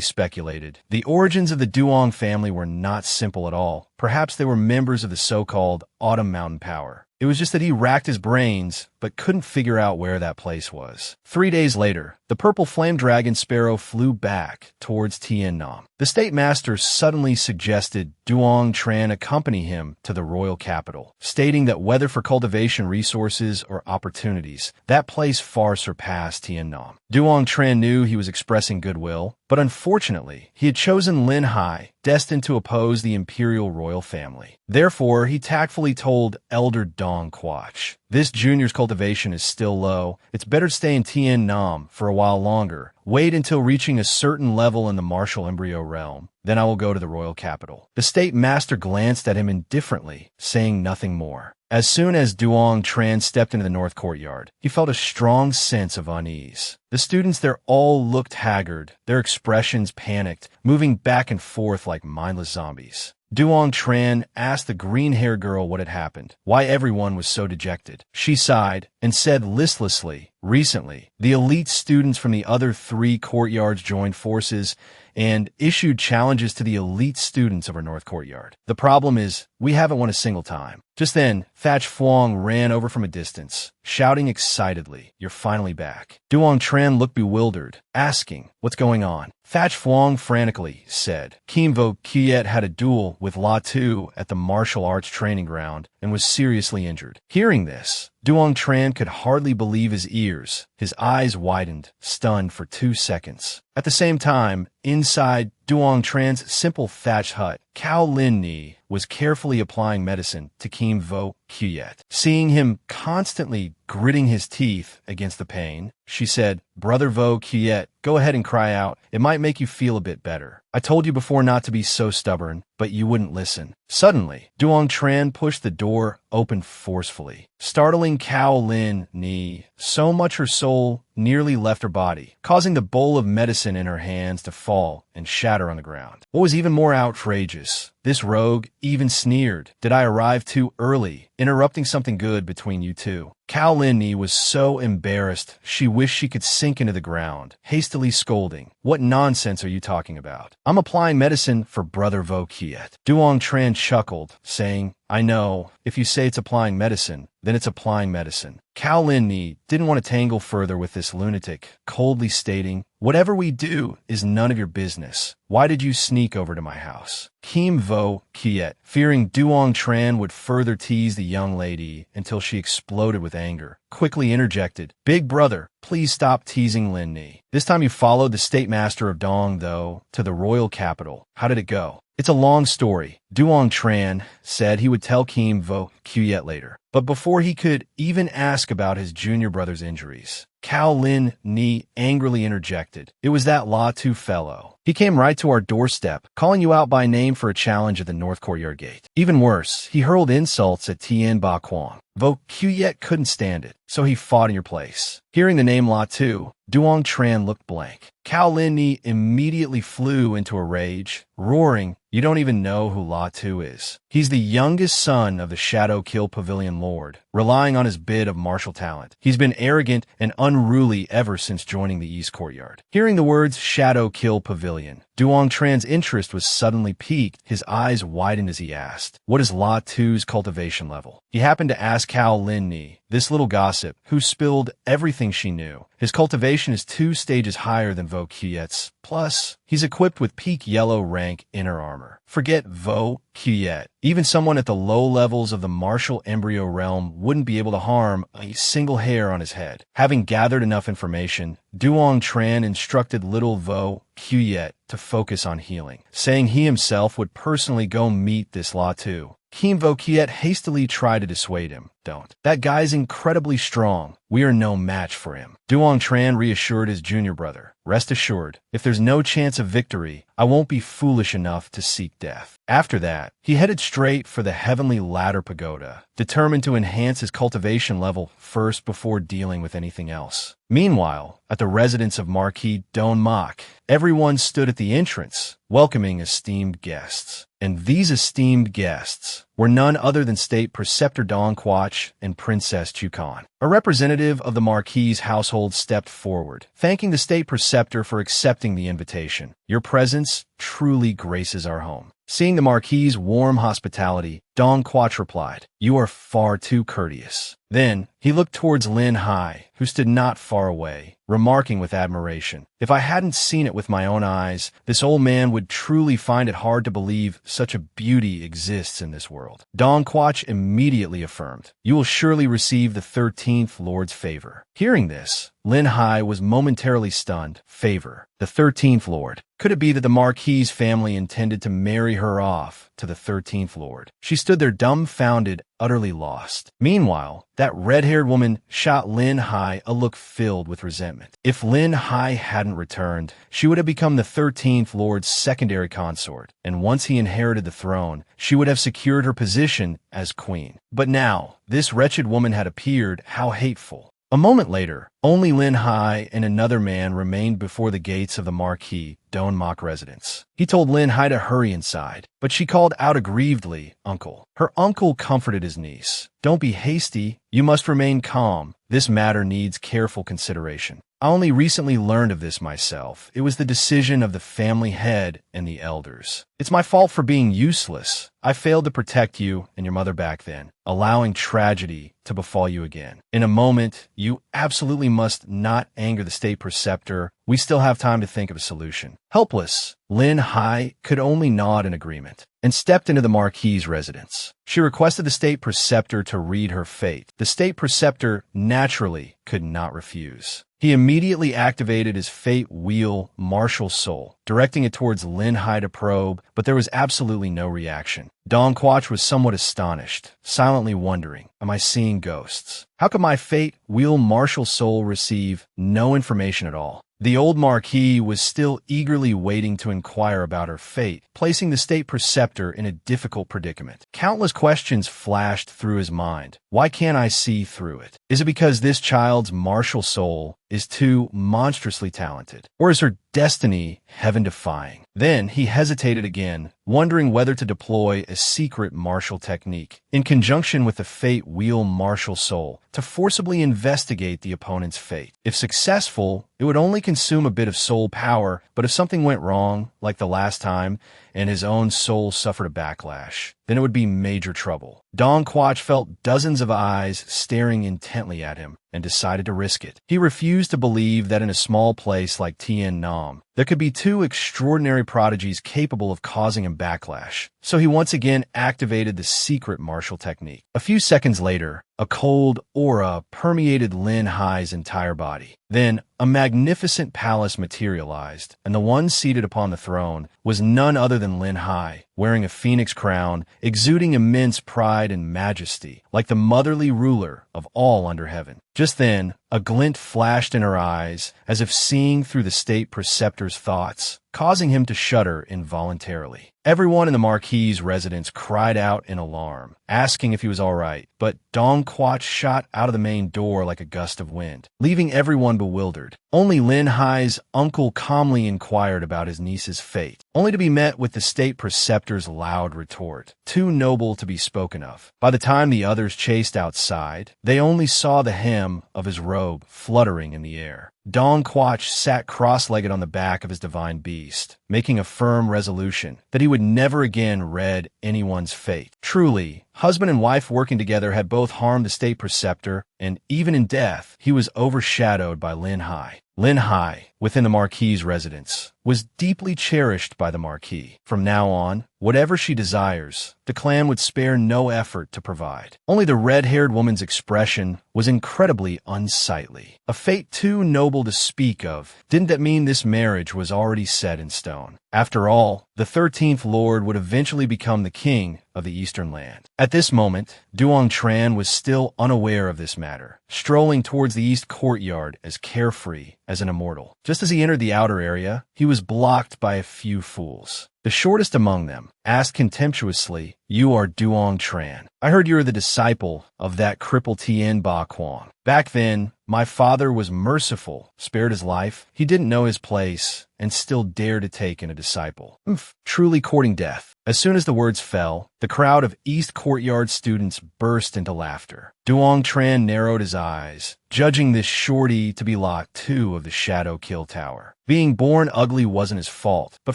speculated the origins of the Duong family were not simple at all. Perhaps they were members of the so-called Autumn Mountain Power. It was just that he racked his brains, but couldn't figure out where that place was. 3 days later, the purple flame dragon sparrow flew back towards Tien Nam. The state master suddenly suggested Duong Tran accompany him to the royal capital, stating that whether for cultivation resources or opportunities, that place far surpassed Tien Nam. Duong Tran knew he was expressing goodwill, but unfortunately, he had chosen Linhai, destined to oppose the imperial royal family. Therefore, he tactfully told Elder Dong Quach, "This junior's cultivation is still low. It's better to stay in Tien Nam for a while longer. Wait until reaching a certain level in the martial embryo realm. Then I will go to the royal capital." The state master glanced at him indifferently, saying nothing more. As soon as Duong Tran stepped into the north courtyard, he felt a strong sense of unease. The students there all looked haggard, their expressions panicked, moving back and forth like mindless zombies. Duong Tran asked the green-haired girl what had happened, why everyone was so dejected. She sighed and said listlessly, "Recently, the elite students from the other 3 courtyards joined forces and issued challenges to the elite students of our north courtyard. The problem is, we haven't won a single time." Just then, Thatch Phuong ran over from a distance, shouting excitedly, "You're finally back." Duong Tran looked bewildered, asking, "What's going on?" Thatch Phuong frantically said, "Kim Vo Kiet had a duel with La Tu at the martial arts training ground and was seriously injured." Hearing this, Duong Tran could hardly believe his ears. His eyes widened, stunned for 2 seconds. At the same time, inside Duong Tran's simple thatched hut, Cao Lin Ni was carefully applying medicine to Kim Vo Qiet. Seeing him constantly gritting his teeth against the pain, she said, "Brother Vo Qiet, go ahead and cry out. It might make you feel a bit better. I told you before not to be so stubborn, but you wouldn't listen." Suddenly, Duong Tran pushed the door open forcefully, startling Cao Lin Ni so much her soul nearly left her body, causing the bowl of medicine in her hands to fall and shatter on the ground. What was even more outrageous, this rogue even sneered, "Did I arrive too early, interrupting something good between you two?" Cao Lin Ni was so embarrassed she wished she could sink into the ground, hastily scolding, "What nonsense are you talking about? I'm applying medicine for Brother Vo Qiet." Duong Tran chuckled, saying, "I know, if you say it's applying medicine, then it's applying medicine." Cao Lin Ni didn't want to tangle further with this lunatic, coldly stating, "Whatever we do is none of your business. Why did you sneak over to my house?" Kim Vo Qiet, fearing Duong Tran would further tease the young lady until she exploded with anger, quickly interjected, "Big brother, please stop teasing Lin Ni. This time you followed the state master of Dong, though, to the royal capital. How did it go?" "It's a long story," Duong Tran said he would tell Kim Vo Qiet later. But before he could even ask about his junior brother's injuries, Cao Lin Ni angrily interjected, "It was that La Tu fellow. He came right to our doorstep, calling you out by name for a challenge at the North Courtyard Gate. Even worse, he hurled insults at Tian Ba Quang. Vo Qiet couldn't stand it, so he fought in your place." Hearing the name La Tu, Duong Tran looked blank. Cao Lin Ni immediately flew into a rage, roaring, "You don't even know who La Tu is. He's the youngest son of the Shadow Kill Pavilion Lord, relying on his bit of martial talent. He's been arrogant and unruly ever since joining the East Courtyard." Hearing the words Shadow Kill Pavilion, Duong Tran's interest was suddenly piqued. His eyes widened as he asked, "What is La Tu's cultivation level?" He happened to ask Cao Lin Ni, this little gossip, who spilled everything she knew. His cultivation is 2 stages higher than Vo Qiet's. Plus, he's equipped with peak yellow rank inner armor. Forget Vo Qiet. Even someone at the low levels of the martial embryo realm wouldn't be able to harm a single hair on his head. Having gathered enough information, Duong Tran instructed little Vo Qiet to focus on healing, saying he himself would personally go meet this La Tu. Kim Vo Qiet hastily tried to dissuade him. "Don't. That guy's incredibly strong. We are no match for him." Duong Tran reassured his junior brother, "Rest assured, if there's no chance of victory, I won't be foolish enough to seek death." After that, he headed straight for the Heavenly Ladder Pagoda, determined to enhance his cultivation level first before dealing with anything else. Meanwhile, at the residence of Marquis Don Mok, everyone stood at the entrance, welcoming esteemed guests. And these esteemed guests were none other than State Preceptor Dong Quach and Princess Chukan. A representative of the Marquis's household stepped forward, thanking the State Preceptor for accepting the invitation. "Your presence truly graces our home." Seeing the Marquis's warm hospitality, Dong Quach replied, "You are far too courteous." Then he looked towards Linhai, who stood not far away, remarking with admiration, "If I hadn't seen it with my own eyes, this old man would truly find it hard to believe such a beauty exists in this world." Dong Quach immediately affirmed, "You will surely receive the 13th Lord's favor." Hearing this, Linhai was momentarily stunned. Favor. The 13th Lord. Could it be that the Marquis's family intended to marry her off to the 13th Lord? She stood there dumbfounded, utterly lost. Meanwhile, that red-haired woman shot Linhai a look filled with resentment. If Linhai hadn't returned, she would have become the 13th Lord's secondary consort, and once he inherited the throne, she would have secured her position as queen. But now, this wretched woman had appeared. How hateful. A moment later, only Linhai and another man remained before the gates of the Marquis Don Mok residence. He told Linhai to hurry inside, but she called out aggrievedly, "Uncle." Her uncle comforted his niece. "Don't be hasty. You must remain calm. This matter needs careful consideration. I only recently learned of this myself. It was the decision of the family head and the elders. It's my fault for being useless. I failed to protect you and your mother back then, allowing tragedy to befall you again. In a moment, you absolutely must not anger the State Preceptor. We still have time to think of a solution." Helpless, Linhai could only nod in agreement and stepped into the Marquis's residence. She requested the State Preceptor to read her fate. The State Preceptor naturally could not refuse. He immediately activated his Fate Wheel Martial Soul, directing it towards Linhai to probe, but there was absolutely no reaction. Dong Quach was somewhat astonished, silently wondering, am I seeing ghosts? How could my fate wheel martial soul receive no information at all? The old Marquis was still eagerly waiting to inquire about her fate, placing the state preceptor in a difficult predicament. Countless questions flashed through his mind. Why can't I see through it? Is it because this child's martial soul is too monstrously talented? Or is her destiny heaven-defying? Then he hesitated again, wondering whether to deploy a secret martial technique, in conjunction with the fate wheel martial soul, to forcibly investigate the opponent's fate. If successful, it would only consume a bit of soul power, but if something went wrong, like the last time, and his own soul suffered a backlash, then it would be major trouble. Dong Quach felt dozens of eyes staring intently at him and decided to risk it. He refused to believe that in a small place like Tien Nam, there could be two extraordinary prodigies capable of causing him backlash, so he once again activated the secret martial technique. A few seconds later, a cold aura permeated Linhai's entire body. Then, a magnificent palace materialized, and the one seated upon the throne was none other than Linhai, wearing a phoenix crown, exuding immense pride and majesty, like the motherly ruler of all under heaven. Just then, a glint flashed in her eyes, as if seeing through the state preceptor's thoughts, causing him to shudder involuntarily. Everyone in the Marquis's residence cried out in alarm, asking if he was all right, but Dong Quach shot out of the main door like a gust of wind, leaving everyone bewildered. Only Linhai's uncle calmly inquired about his niece's fate, only to be met with the state preceptor's loud retort, too noble to be spoken of. By the time the others chased outside, they only saw the hem of his robe fluttering in the air. Dong Quach sat cross-legged on the back of his divine beast, making a firm resolution that he would never again read anyone's fate. Truly, husband and wife working together had both harmed the state preceptor, and even in death, he was overshadowed by Linhai. Linhai, within the Marquis's residence, was deeply cherished by the Marquis. From now on, whatever she desires, the clan would spare no effort to provide. Only the red-haired woman's expression was incredibly unsightly. A fate too noble to speak of. Didn't that mean this marriage was already set in stone? After all, the 13th Lord would eventually become the king of the Eastern Land. At this moment, Duong Tran was still unaware of this matter, strolling towards the east courtyard as carefree as an immortal. Just as he entered the outer area, he was blocked by a few fools. The shortest among them asked contemptuously, "You are Duong Tran. I heard you are the disciple of that cripple Tien Ba Quang. Back then, my father was merciful, spared his life. He didn't know his place, and still dared to take in a disciple. Truly courting death." As soon as the words fell, the crowd of East Courtyard students burst into laughter. Duong Tran narrowed his eyes, judging this shorty to be Lot 2 of the Shadow Kill Tower. Being born ugly wasn't his fault, but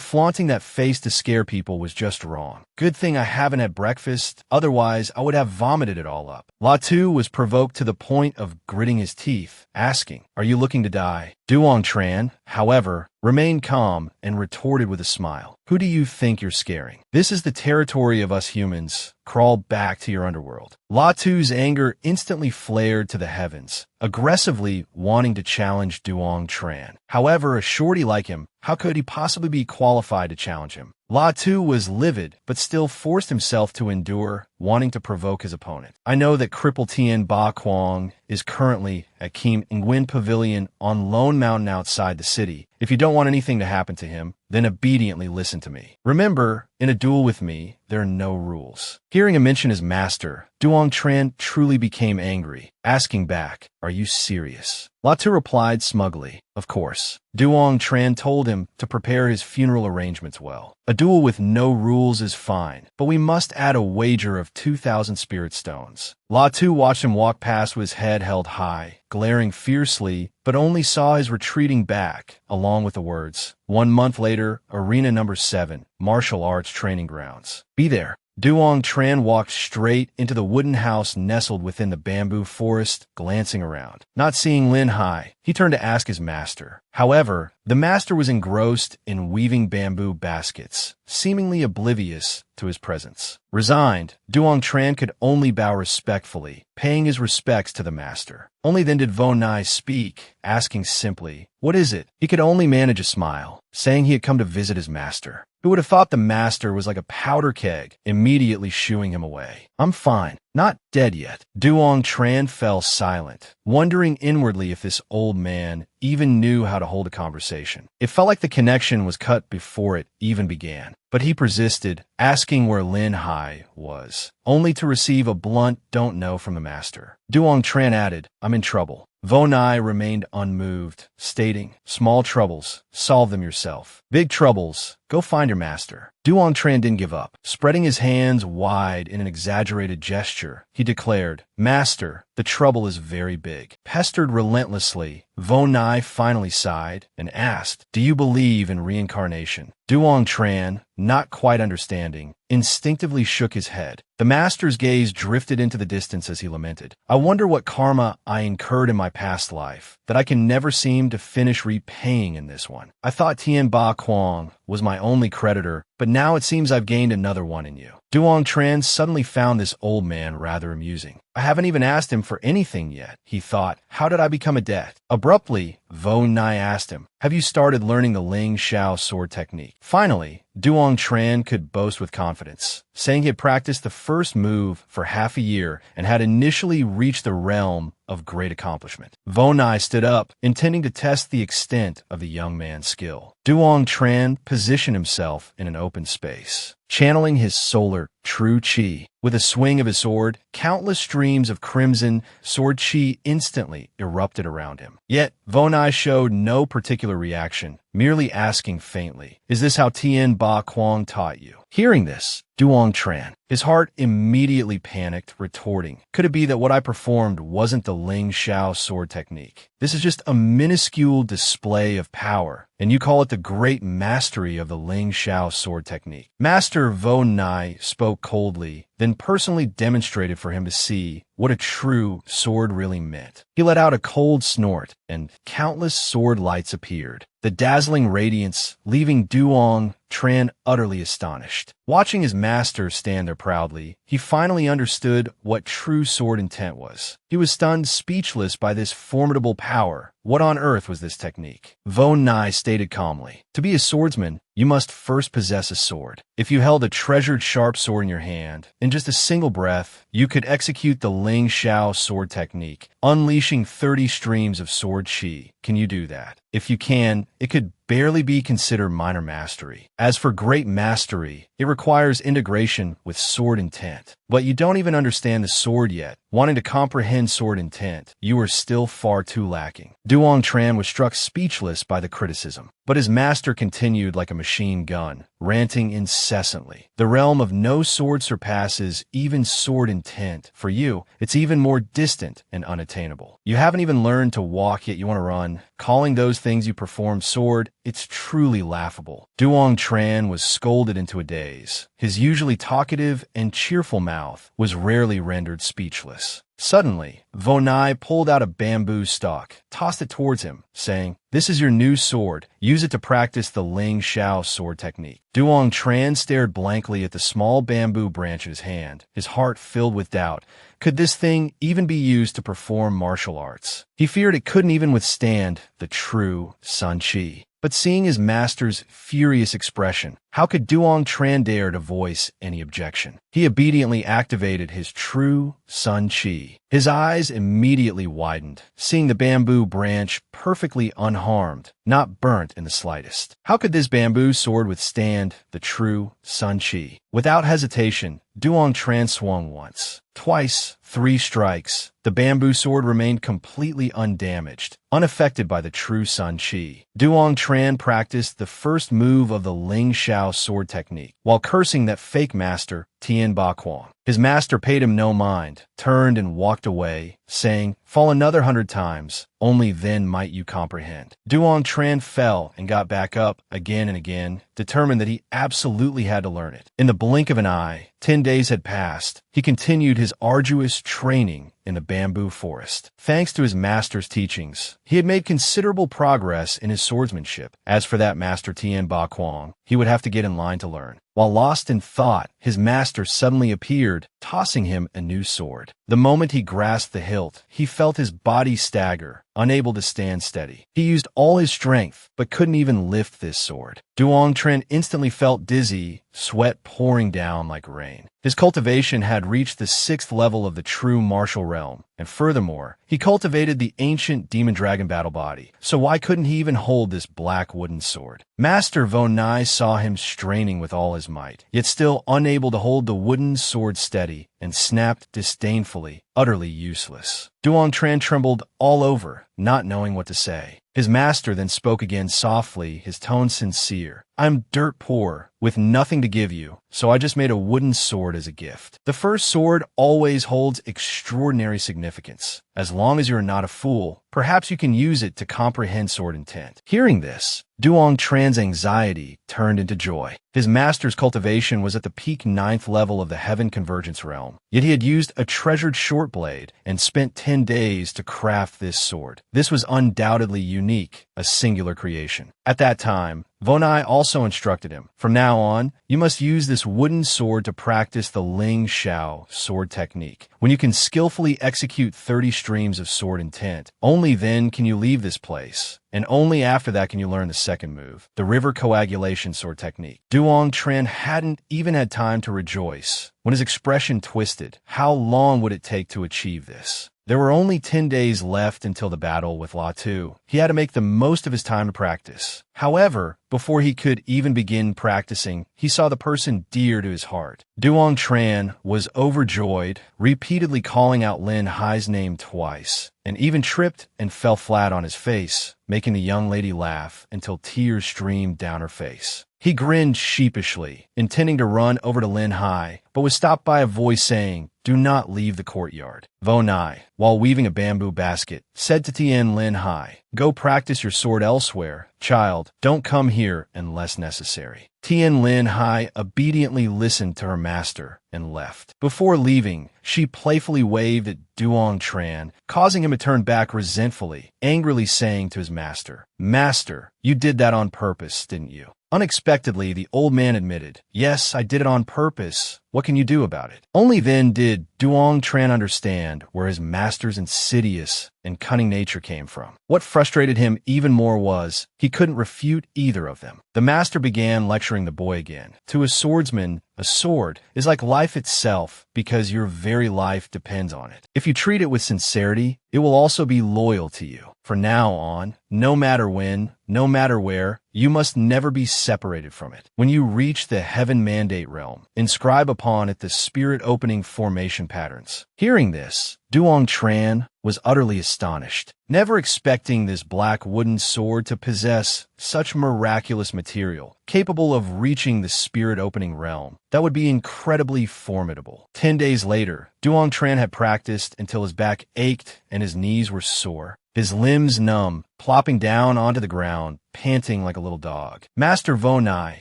flaunting that face to scare people was just wrong. Good thing I haven't had breakfast, otherwise I would have vomited it all up. Lot 2 was provoked to the point of gritting his teeth, asking, "Are you looking to die?" Duong Tran, however, remained calm and retorted with a smile, "Who do you think you're scaring? This is the territory of us humans. Crawl back to your underworld." Latu's anger instantly flared to the heavens, aggressively wanting to challenge Duong Tran. However, a shorty like him, how could he possibly be qualified to challenge him? Latu was livid, but still forced himself to endure, wanting to provoke his opponent. "I know that cripple Tien Ba Quang is currently at Kim Nguyen Pavilion on Lone Mountain outside the city. If you don't want anything to happen to him, then obediently listen to me. Remember, in a duel with me, there are no rules." Hearing him mention his master, Duong Tran truly became angry, asking back, "Are you serious?" Latu replied smugly, "Of course." Duong Tran told him to prepare his funeral arrangements well. "A duel with no rules is fine, but we must add a wager of 2,000 spirit stones." Latu watched him walk past with his head held high, glaring fiercely, but only saw his retreating back, along with the words, "1 month later, Arena Number 7, Martial Arts Training Grounds. Be there." Duong Tran walked straight into the wooden house nestled within the bamboo forest, glancing around. Not seeing Linhai, he turned to ask his master. However, The master was engrossed in weaving bamboo baskets, seemingly oblivious to his presence. Resigned, Duong Tran could only bow respectfully, paying his respects to the master. Only then did Vo Nai speak, asking simply, "What is it?" He could only manage a smile, saying he had come to visit his master. Who would have thought the master was like a powder keg, immediately shooing him away? "I'm fine. Not dead yet." Duong Tran fell silent, wondering inwardly if this old man even knew how to hold a conversation. It felt like the connection was cut before it even began. But he persisted, asking where Linhai was, only to receive a blunt "don't know" from the master. Duong Tran added, "I'm in trouble." Vo Nai remained unmoved, stating, "Small troubles, solve them yourself. Big troubles, go find your master." Duong Tran didn't give up. Spreading his hands wide in an exaggerated gesture, he declared, "Master, the trouble is very big." Pestered relentlessly, Vo Nai finally sighed and asked, "Do you believe in reincarnation?" Duong Tran, not quite understanding, instinctively shook his head. The master's gaze drifted into the distance as he lamented, "I wonder what karma I incurred in my past life, that I can never seem to finish repaying in this one. I thought Tien Ba Quang was my only creditor, but now it seems I've gained another one in you." Duong Tran suddenly found this old man rather amusing. "I haven't even asked him for anything yet," he thought. "How did I become a debt?" Abruptly, Vo Nai asked him, "Have you started learning the Ling Shao sword technique?" Finally, Duong Tran could boast with confidence, saying he had practiced the first move for half a year and had initially reached the realm of great accomplishment. Vo Nai stood up, intending to test the extent of the young man's skill. Duong Tran positioned himself in an open space, channeling his solar true chi. With a swing of his sword, countless streams of crimson sword chi instantly erupted around him. Yet, Vo Nai showed no particular reaction, merely asking faintly, "Is this how Tien Ba Quang taught you?" Hearing this, Duong Tran, his heart immediately panicked, retorting, "Could it be that what I performed wasn't the Ling Shao sword technique? This is just a minuscule display of power, and you call it the great mastery of the Ling Shao sword technique." Master Vo Nai spoke coldly, then personally demonstrated for him to see what a true sword really meant. He let out a cold snort, and countless sword lights appeared, the dazzling radiance leaving Duong Tran utterly astonished. Watching his master stand there proudly, he finally understood what true sword intent was. He was stunned speechless by this formidable power. What on earth was this technique? Vo Nai stated calmly, "To be a swordsman, you must first possess a sword. If you held a treasured sharp sword in your hand, in just a single breath, you could execute the Ling Shao sword technique, unleashing 30 streams of sword chi. Can you do that? If you can, it could barely be considered minor mastery. As for great mastery, it requires integration with sword intent. But you don't even understand the sword yet. Wanting to comprehend sword intent, you are still far too lacking." Duong Tran was struck speechless by the criticism, but his master continued like a machine gun, ranting incessantly. "The realm of no sword surpasses even sword intent. For you, it's even more distant and unattainable. You haven't even learned to walk, yet you want to run. Calling those things you perform sword, it's truly laughable." Duong Tran was scolded into a daze. His usually talkative and cheerful mouth was rarely rendered speechless. Suddenly, Vo Nai pulled out a bamboo stalk, tossed it towards him, saying, "This is your new sword. Use it to practice the Ling Shao sword technique." Duong Tran stared blankly at the small bamboo branch in his hand, his heart filled with doubt. Could this thing even be used to perform martial arts? He feared it couldn't even withstand the true Sun Chi. But seeing his master's furious expression, how could Duong Tran dare to voice any objection? He obediently activated his true Sun Chi. His eyes immediately widened, seeing the bamboo branch perfectly unharmed, not burnt in the slightest. How could this bamboo sword withstand the true Sun Chi? Without hesitation, Duong Tran swung once, twice, 3 strikes. The bamboo sword remained completely undamaged, unaffected by the true Sun Chi. Duong Tran practiced the first move of the Ling Shao sword technique, while cursing that fake master, Tien Ba Quang. His master paid him no mind, turned and walked away, saying, "Fall another 100 times, only then might you comprehend." Duong Tran fell and got back up again and again, determined that he absolutely had to learn it. In the blink of an eye, 10 days had passed. He continued his arduous training in the bamboo forest. Thanks to his master's teachings, he had made considerable progress in his swordsmanship. As for that master Tien Ba Kuang, he would have to get in line to learn. While lost in thought, his master suddenly appeared, tossing him a new sword. The moment he grasped the hilt, he felt his body stagger, unable to stand steady. He used all his strength, but couldn't even lift this sword. Duong Tran instantly felt dizzy, sweat pouring down like rain. His cultivation had reached the 6th level of the true martial realm, and furthermore, he cultivated the ancient demon dragon battle body, so why couldn't he even hold this black wooden sword? Master Vonai saw him straining with all his might, yet still unable to hold the wooden sword steady, and snapped disdainfully, utterly useless. Duong Tran trembled all over, not knowing what to say. His master then spoke again softly, his tone sincere. "I'm dirt poor, with nothing to give you, so I just made a wooden sword as a gift." The first sword always holds extraordinary significance. As long as you're not a fool, perhaps you can use it to comprehend sword intent. Hearing this, Duong Tran's anxiety turned into joy. His master's cultivation was at the peak 9th level of the Heaven Convergence realm, yet he had used a treasured short blade and spent 10 days to craft this sword. This was undoubtedly unique, a singular creation. At that time, Vonai also instructed him, "From now on, you must use this wooden sword to practice the Ling Shao sword technique. When you can skillfully execute 30 streams of sword intent, only then can you leave this place, and only after that can you learn the second move, the river coagulation sword technique." Duong Tran hadn't even had time to rejoice when his expression twisted. How long would it take to achieve this? There were only 10 days left until the battle with La Tu. He had to make the most of his time to practice. However, before he could even begin practicing, he saw the person dear to his heart. Duong Tran was overjoyed, repeatedly calling out Linhai's name twice, and even tripped and fell flat on his face, making the young lady laugh until tears streamed down her face. He grinned sheepishly, intending to run over to Linhai, but was stopped by a voice saying, "Do not leave the courtyard." Vonai, while weaving a bamboo basket, said to Tien Linhai, "Go practice your sword elsewhere. Child, don't come here unless necessary." Tien Linhai obediently listened to her master and left. Before leaving, she playfully waved at Duong Tran, causing him to turn back resentfully, angrily saying to his master, "Master, you did that on purpose, didn't you?" Unexpectedly, the old man admitted, "Yes, I did it on purpose. What can you do about it?" Only then did Duong Tran understand where his master's insidious and cunning nature came from. What frustrated him even more was he couldn't refute either of them. The master began lecturing the boy again. To a swordsman, a sword is like life itself because your very life depends on it. If you treat it with sincerity, it will also be loyal to you. From now on, no matter when, no matter where, you must never be separated from it. When you reach the Heaven Mandate realm, inscribe upon it the spirit-opening formation patterns. Hearing this, Duong Tran was utterly astonished, never expecting this black wooden sword to possess such miraculous material, capable of reaching the spirit-opening realm. That would be incredibly formidable. 10 days later, Duong Tran had practiced until his back ached and his knees were sore, his limbs numb, plopping down onto the ground, panting like a little dog. Master Vonai,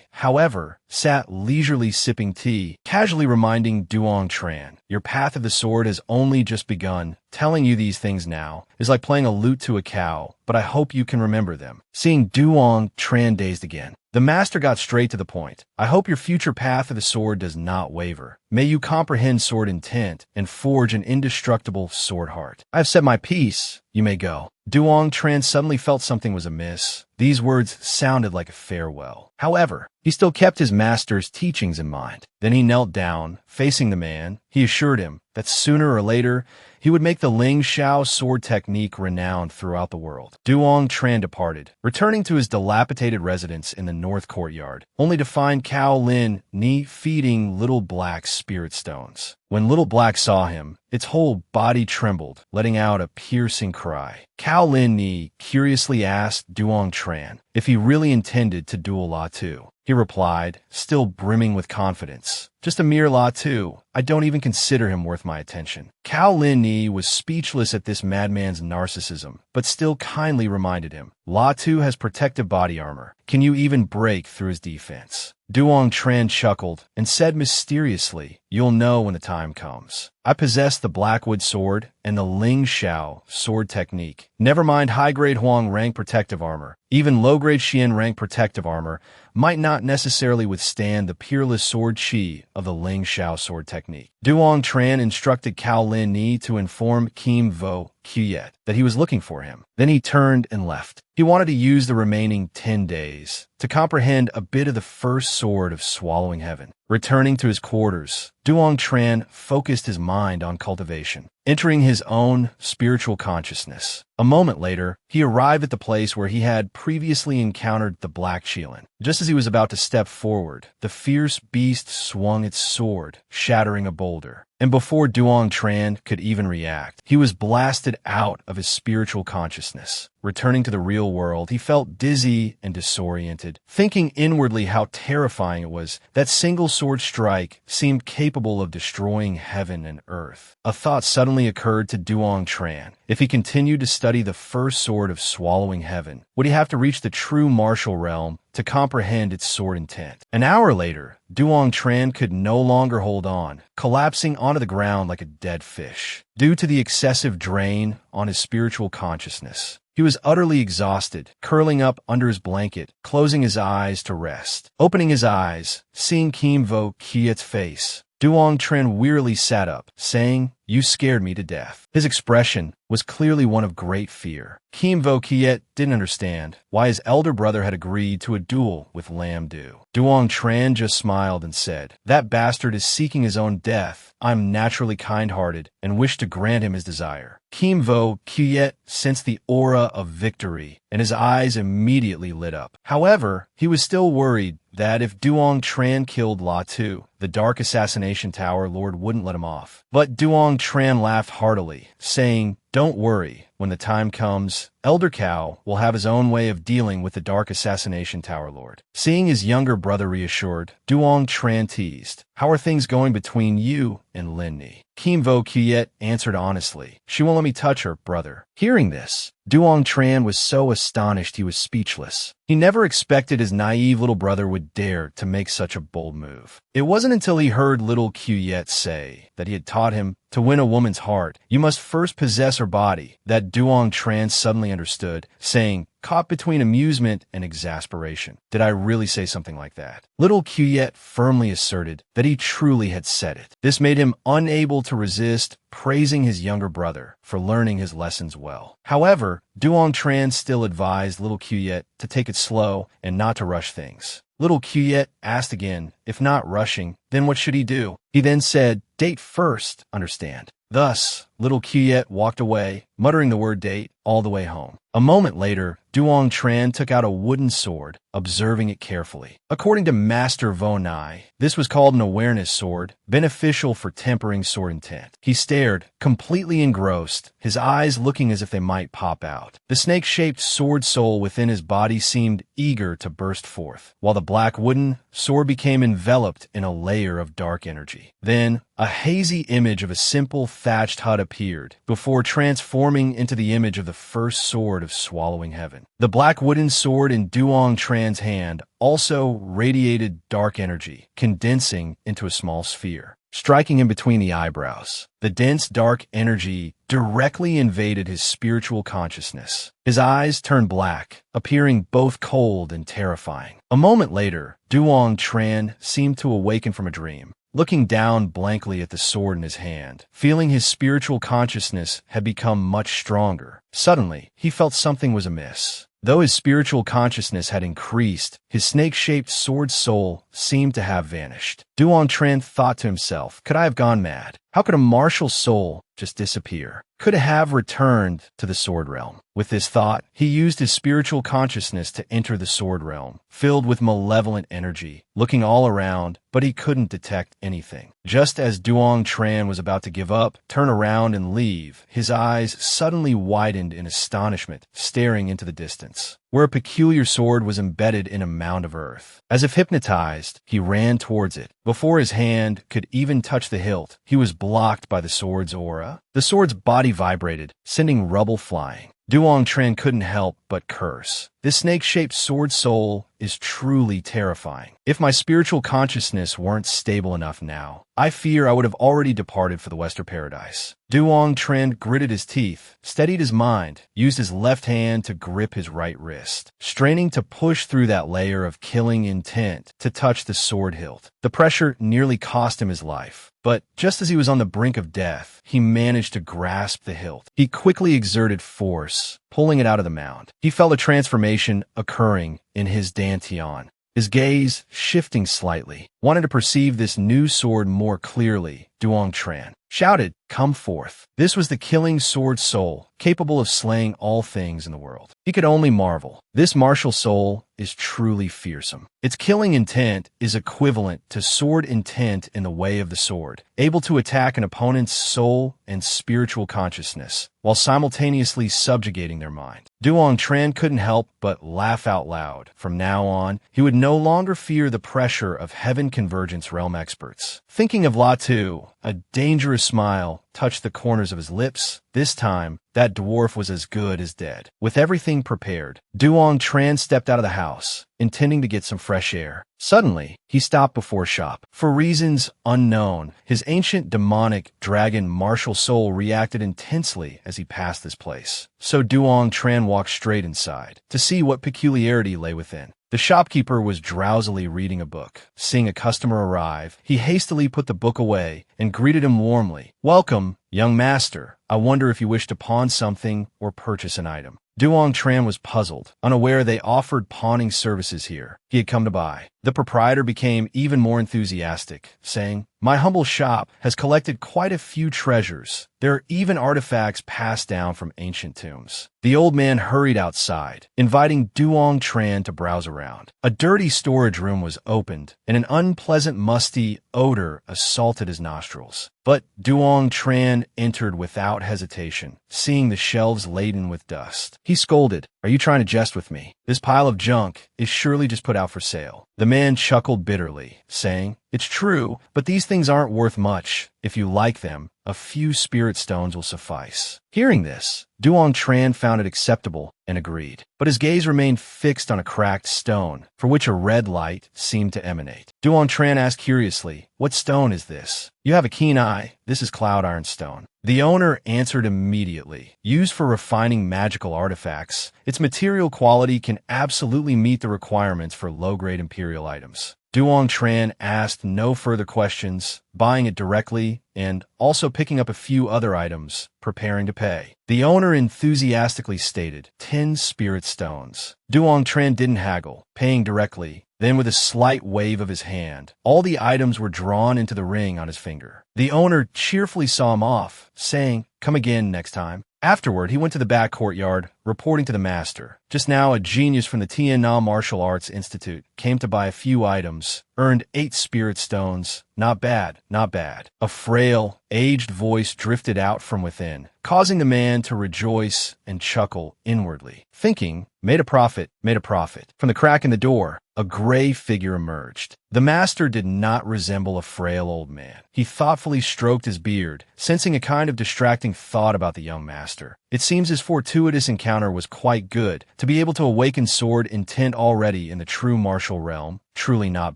however, sat leisurely sipping tea, casually reminding Duong Tran, "Your path of the sword has only just begun. Telling you these things now is like playing a lute to a cow, but I hope you can remember them." Seeing Duong Tran dazed again, the master got straight to the point. "I hope your future path of the sword does not waver. May you comprehend sword intent and forge an indestructible sword heart. I have said my piece. You may go." Duong Tran suddenly felt something was amiss. These words sounded like a farewell. However, he still kept his master's teachings in mind. Then he knelt down, facing the man. He assured him that sooner or later, he would make the Ling Shao sword technique renowned throughout the world. Duong Tran departed, returning to his dilapidated residence in the north courtyard, only to find Cao Lin Ni feeding little black spirit stones. When Little Black saw him, its whole body trembled, letting out a piercing cry. Cao Lin Ni curiously asked Duong Tran if he really intended to duel La Tu. He replied, still brimming with confidence, Just a mere La Tu. I don't even consider him worth my attention. Cao Linhai was speechless at this madman's narcissism, but still kindly reminded him, La Tu has protective body armor. Can you even break through his defense? Duong Tran chuckled and said mysteriously, you'll know when the time comes. I possess the Blackwood sword and the Ling Xiao sword technique. Never mind high-grade Huang rank protective armor. Even low-grade Xian rank protective armor might not necessarily withstand the peerless sword chi of the Ling Xiao sword technique. Duong Tran instructed Cao Linhai to inform Kim Vo Kuyet that he was looking for him. Then he turned and left. He wanted to use the remaining 10 days to comprehend a bit of the first sword of swallowing heaven. Returning to his quarters, Duong Tran focused his mind on cultivation, entering his own spiritual consciousness. A moment later, he arrived at the place where he had previously encountered the Black Shilin. Just as he was about to step forward, the fierce beast swung its sword, shattering a boulder. And before Duong Tran could even react, he was blasted out of his spiritual consciousness. Returning to the real world, he felt dizzy and disoriented, thinking inwardly how terrifying it was. That single sword strike seemed capable of destroying heaven and earth. A thought suddenly occurred to Duong Tran. If he continued to study the first sword of swallowing heaven, would he have to reach the true martial realm to comprehend its sword intent? An hour later, Duong Tran could no longer hold on, collapsing onto the ground like a dead fish. Due to the excessive drain on his spiritual consciousness, he was utterly exhausted, curling up under his blanket, closing his eyes to rest. Opening his eyes, seeing Kim Vo Kuyet's face, Duong Tran wearily sat up, saying, "You scared me to death." His expression was clearly one of great fear. Kim Vo Kuyet didn't understand why his elder brother had agreed to a duel with Lam Du. Duong Tran just smiled and said, "That bastard is seeking his own death. I'm naturally kind-hearted and wish to grant him his desire." Kim Vo Kuyet sensed the aura of victory, and his eyes immediately lit up. However, he was still worried that if Duong Tran killed La Tu, the Dark Assassination Tower Lord wouldn't let him off. But Duong Tran laughed heartily, saying, "Don't worry. When the time comes, Elder Cao will have his own way of dealing with the Dark Assassination Tower Lord." Seeing his younger brother reassured, Duong Tran teased, "How are things going between you and Linhai?" Kim Vo Kuyet answered honestly, "She won't let me touch her, brother." Hearing this, Duong Tran was so astonished he was speechless. He never expected his naive little brother would dare to make such a bold move. It wasn't until he heard little Kuyet say that he had taught him to win a woman's heart, you must first possess her body, that Duong Tran suddenly understood, saying, caught between amusement and exasperation, "Did I really say something like that?" Little Kuyet firmly asserted that he truly had said it. This made him unable to resist praising his younger brother for learning his lessons well. However, Duong Tran still advised little Kuyet to take it slow and not to rush things. Little Kuyet asked again, if not rushing, then what should he do? He then said, "Date first, understand." Thus, little Kuyet walked away, muttering the word date all the way home. A moment later, Duong Tran took out a wooden sword, observing it carefully. According to Master Vo Nai, this was called an awareness sword, beneficial for tempering sword intent. He stared, completely engrossed, his eyes looking as if they might pop out. The snake-shaped sword soul within his body seemed eager to burst forth, while the black wooden sword became enveloped in a layer of dark energy. Then, a hazy image of a simple thatched hut appeared, before transforming into the image of the first sword of swallowing heaven. The black wooden sword in Duong Tran's hand also radiated dark energy, condensing into a small sphere, striking him between the eyebrows. The dense dark energy directly invaded his spiritual consciousness. His eyes turned black, appearing both cold and terrifying. A moment later, Duong Tran seemed to awaken from a dream. Looking down blankly at the sword in his hand, feeling his spiritual consciousness had become much stronger, suddenly he felt something was amiss. Though his spiritual consciousness had increased, his snake-shaped sword soul seemed to have vanished. Duong Tran thought to himself, could I have gone mad? How could a martial soul just disappear? Could it have returned to the sword realm? With this thought, he used his spiritual consciousness to enter the sword realm, filled with malevolent energy, looking all around, but he couldn't detect anything. Just as Duong Tran was about to give up, turn around and leave, his eyes suddenly widened in astonishment, staring into the distance. where a peculiar sword was embedded in a mound of earth. As if hypnotized, he ran towards it. Before his hand could even touch the hilt, he was blocked by the sword's aura. The sword's body vibrated, sending rubble flying. Duong Tran couldn't help but curse. This snake-shaped sword soul is truly terrifying. If my spiritual consciousness weren't stable enough now, I fear I would have already departed for the Western Paradise. Duong Tran gritted his teeth, steadied his mind, used his left hand to grip his right wrist, straining to push through that layer of killing intent to touch the sword hilt. The pressure nearly cost him his life. But just as he was on the brink of death, he managed to grasp the hilt. He quickly exerted force, pulling it out of the mound. He felt a transformation occurring in his dantian, his gaze shifting slightly. Wanting to perceive this new sword more clearly, Duong Tran shouted, "Come forth." This was the killing sword soul, capable of slaying all things in the world. He could only marvel. This martial soul is truly fearsome. Its killing intent is equivalent to sword intent in the way of the sword, able to attack an opponent's soul and spiritual consciousness, while simultaneously subjugating their mind. Duong Tran couldn't help but laugh out loud. From now on, he would no longer fear the pressure of Heaven Convergence realm experts. Thinking of Latu, a dangerous smile touched the corners of his lips. This time, that dwarf was as good as dead. With everything prepared, Duong Tran stepped out of the house, intending to get some fresh air. Suddenly, he stopped before a shop. For reasons unknown, his ancient demonic dragon martial soul reacted intensely as he passed this place. So Duong Tran walked straight inside, to see what peculiarity lay within. The shopkeeper was drowsily reading a book. Seeing a customer arrive, he hastily put the book away and greeted him warmly. "Welcome, young master. I wonder if you wish to pawn something or purchase an item." Duong Tran was puzzled, unaware they offered pawning services here. He had come to buy. The proprietor became even more enthusiastic, saying, "My humble shop has collected quite a few treasures. There are even artifacts passed down from ancient tombs." The old man hurried outside, inviting Duong Tran to browse around. A dirty storage room was opened, and an unpleasant musty odor assaulted his nostrils. But Duong Tran entered without hesitation, seeing the shelves laden with dust. He scolded, "Are you trying to jest with me? This pile of junk is surely just put out for sale." The man chuckled bitterly, saying, "It's true, but these things aren't worth much. If you like them, a few spirit stones will suffice." Hearing this, Duong Tran found it acceptable and agreed. But his gaze remained fixed on a cracked stone, for which a red light seemed to emanate. Duong Tran asked curiously, "What stone is this?" "You have a keen eye. This is Cloud Iron Stone." The owner answered immediately. Used for refining magical artifacts, its material quality can absolutely meet the requirements for low-grade imperial items. Duong Tran asked no further questions, buying it directly and also picking up a few other items, preparing to pay. The owner enthusiastically stated, 10 spirit stones. Duong Tran didn't haggle, paying directly. Then with a slight wave of his hand, all the items were drawn into the ring on his finger. The owner cheerfully saw him off, saying, "Come again next time." Afterward, he went to the back courtyard, reporting to the master. Just now, a genius from the Tien Nam Martial Arts Institute came to buy a few items, earned 8 spirit stones. Not bad, not bad. A frail, aged voice drifted out from within, causing the man to rejoice and chuckle inwardly, thinking, made a profit, made a profit. From the crack in the door, a gray figure emerged. The master did not resemble a frail old man. He thoughtfully stroked his beard, sensing a kind of distracting thought about the young master. It seems his fortuitous encounter was quite good. To be able to awaken sword intent already in the true martial realm, truly not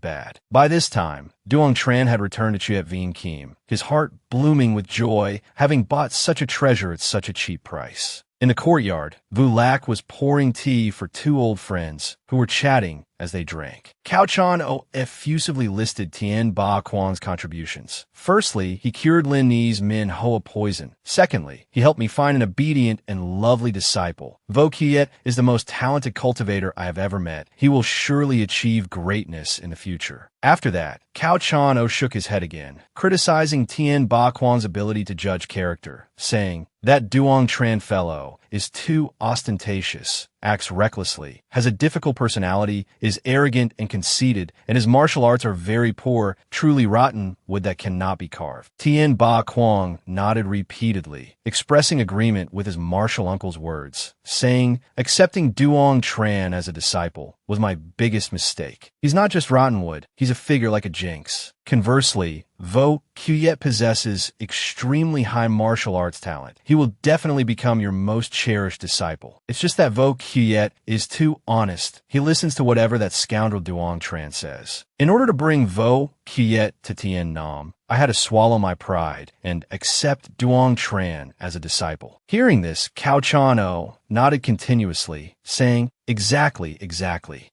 bad. By this time, Duong Tran had returned to Chiet Vien Kim, his heart blooming with joy, having bought such a treasure at such a cheap price. In the courtyard, Vu Lac was pouring tea for 2 old friends who were chatting as they drank. Cao Chan effusively listed Tien Ba Quan's contributions. Firstly, he cured Lin Ni's Min Hoa poison. Secondly, he helped me find an obedient and lovely disciple. Vo Kiet is the most talented cultivator I have ever met. He will surely achieve greatness in the future. After that, Cao Chano shook his head again, criticizing Tien Ba Quang's ability to judge character, saying, "That Duong Tran fellow is too ostentatious, acts recklessly, has a difficult personality, is arrogant and conceited, and his martial arts are very poor, truly rotten wood that cannot be carved." Tien Ba Quang nodded repeatedly, expressing agreement with his martial uncle's words, saying, "Accepting Duong Tran as a disciple was my biggest mistake. He's not just rotten wood, he's a figure like a jinx." Conversely, Vo Quyet possesses extremely high martial arts talent. He will definitely become your most cherished disciple. It's just that Vo Quyet is too honest. He listens to whatever that scoundrel Duong Tran says. In order to bring Vo Quyet to Tien Nam, I had to swallow my pride and accept Duong Tran as a disciple. Hearing this, Cao Chano nodded continuously, saying, Exactly.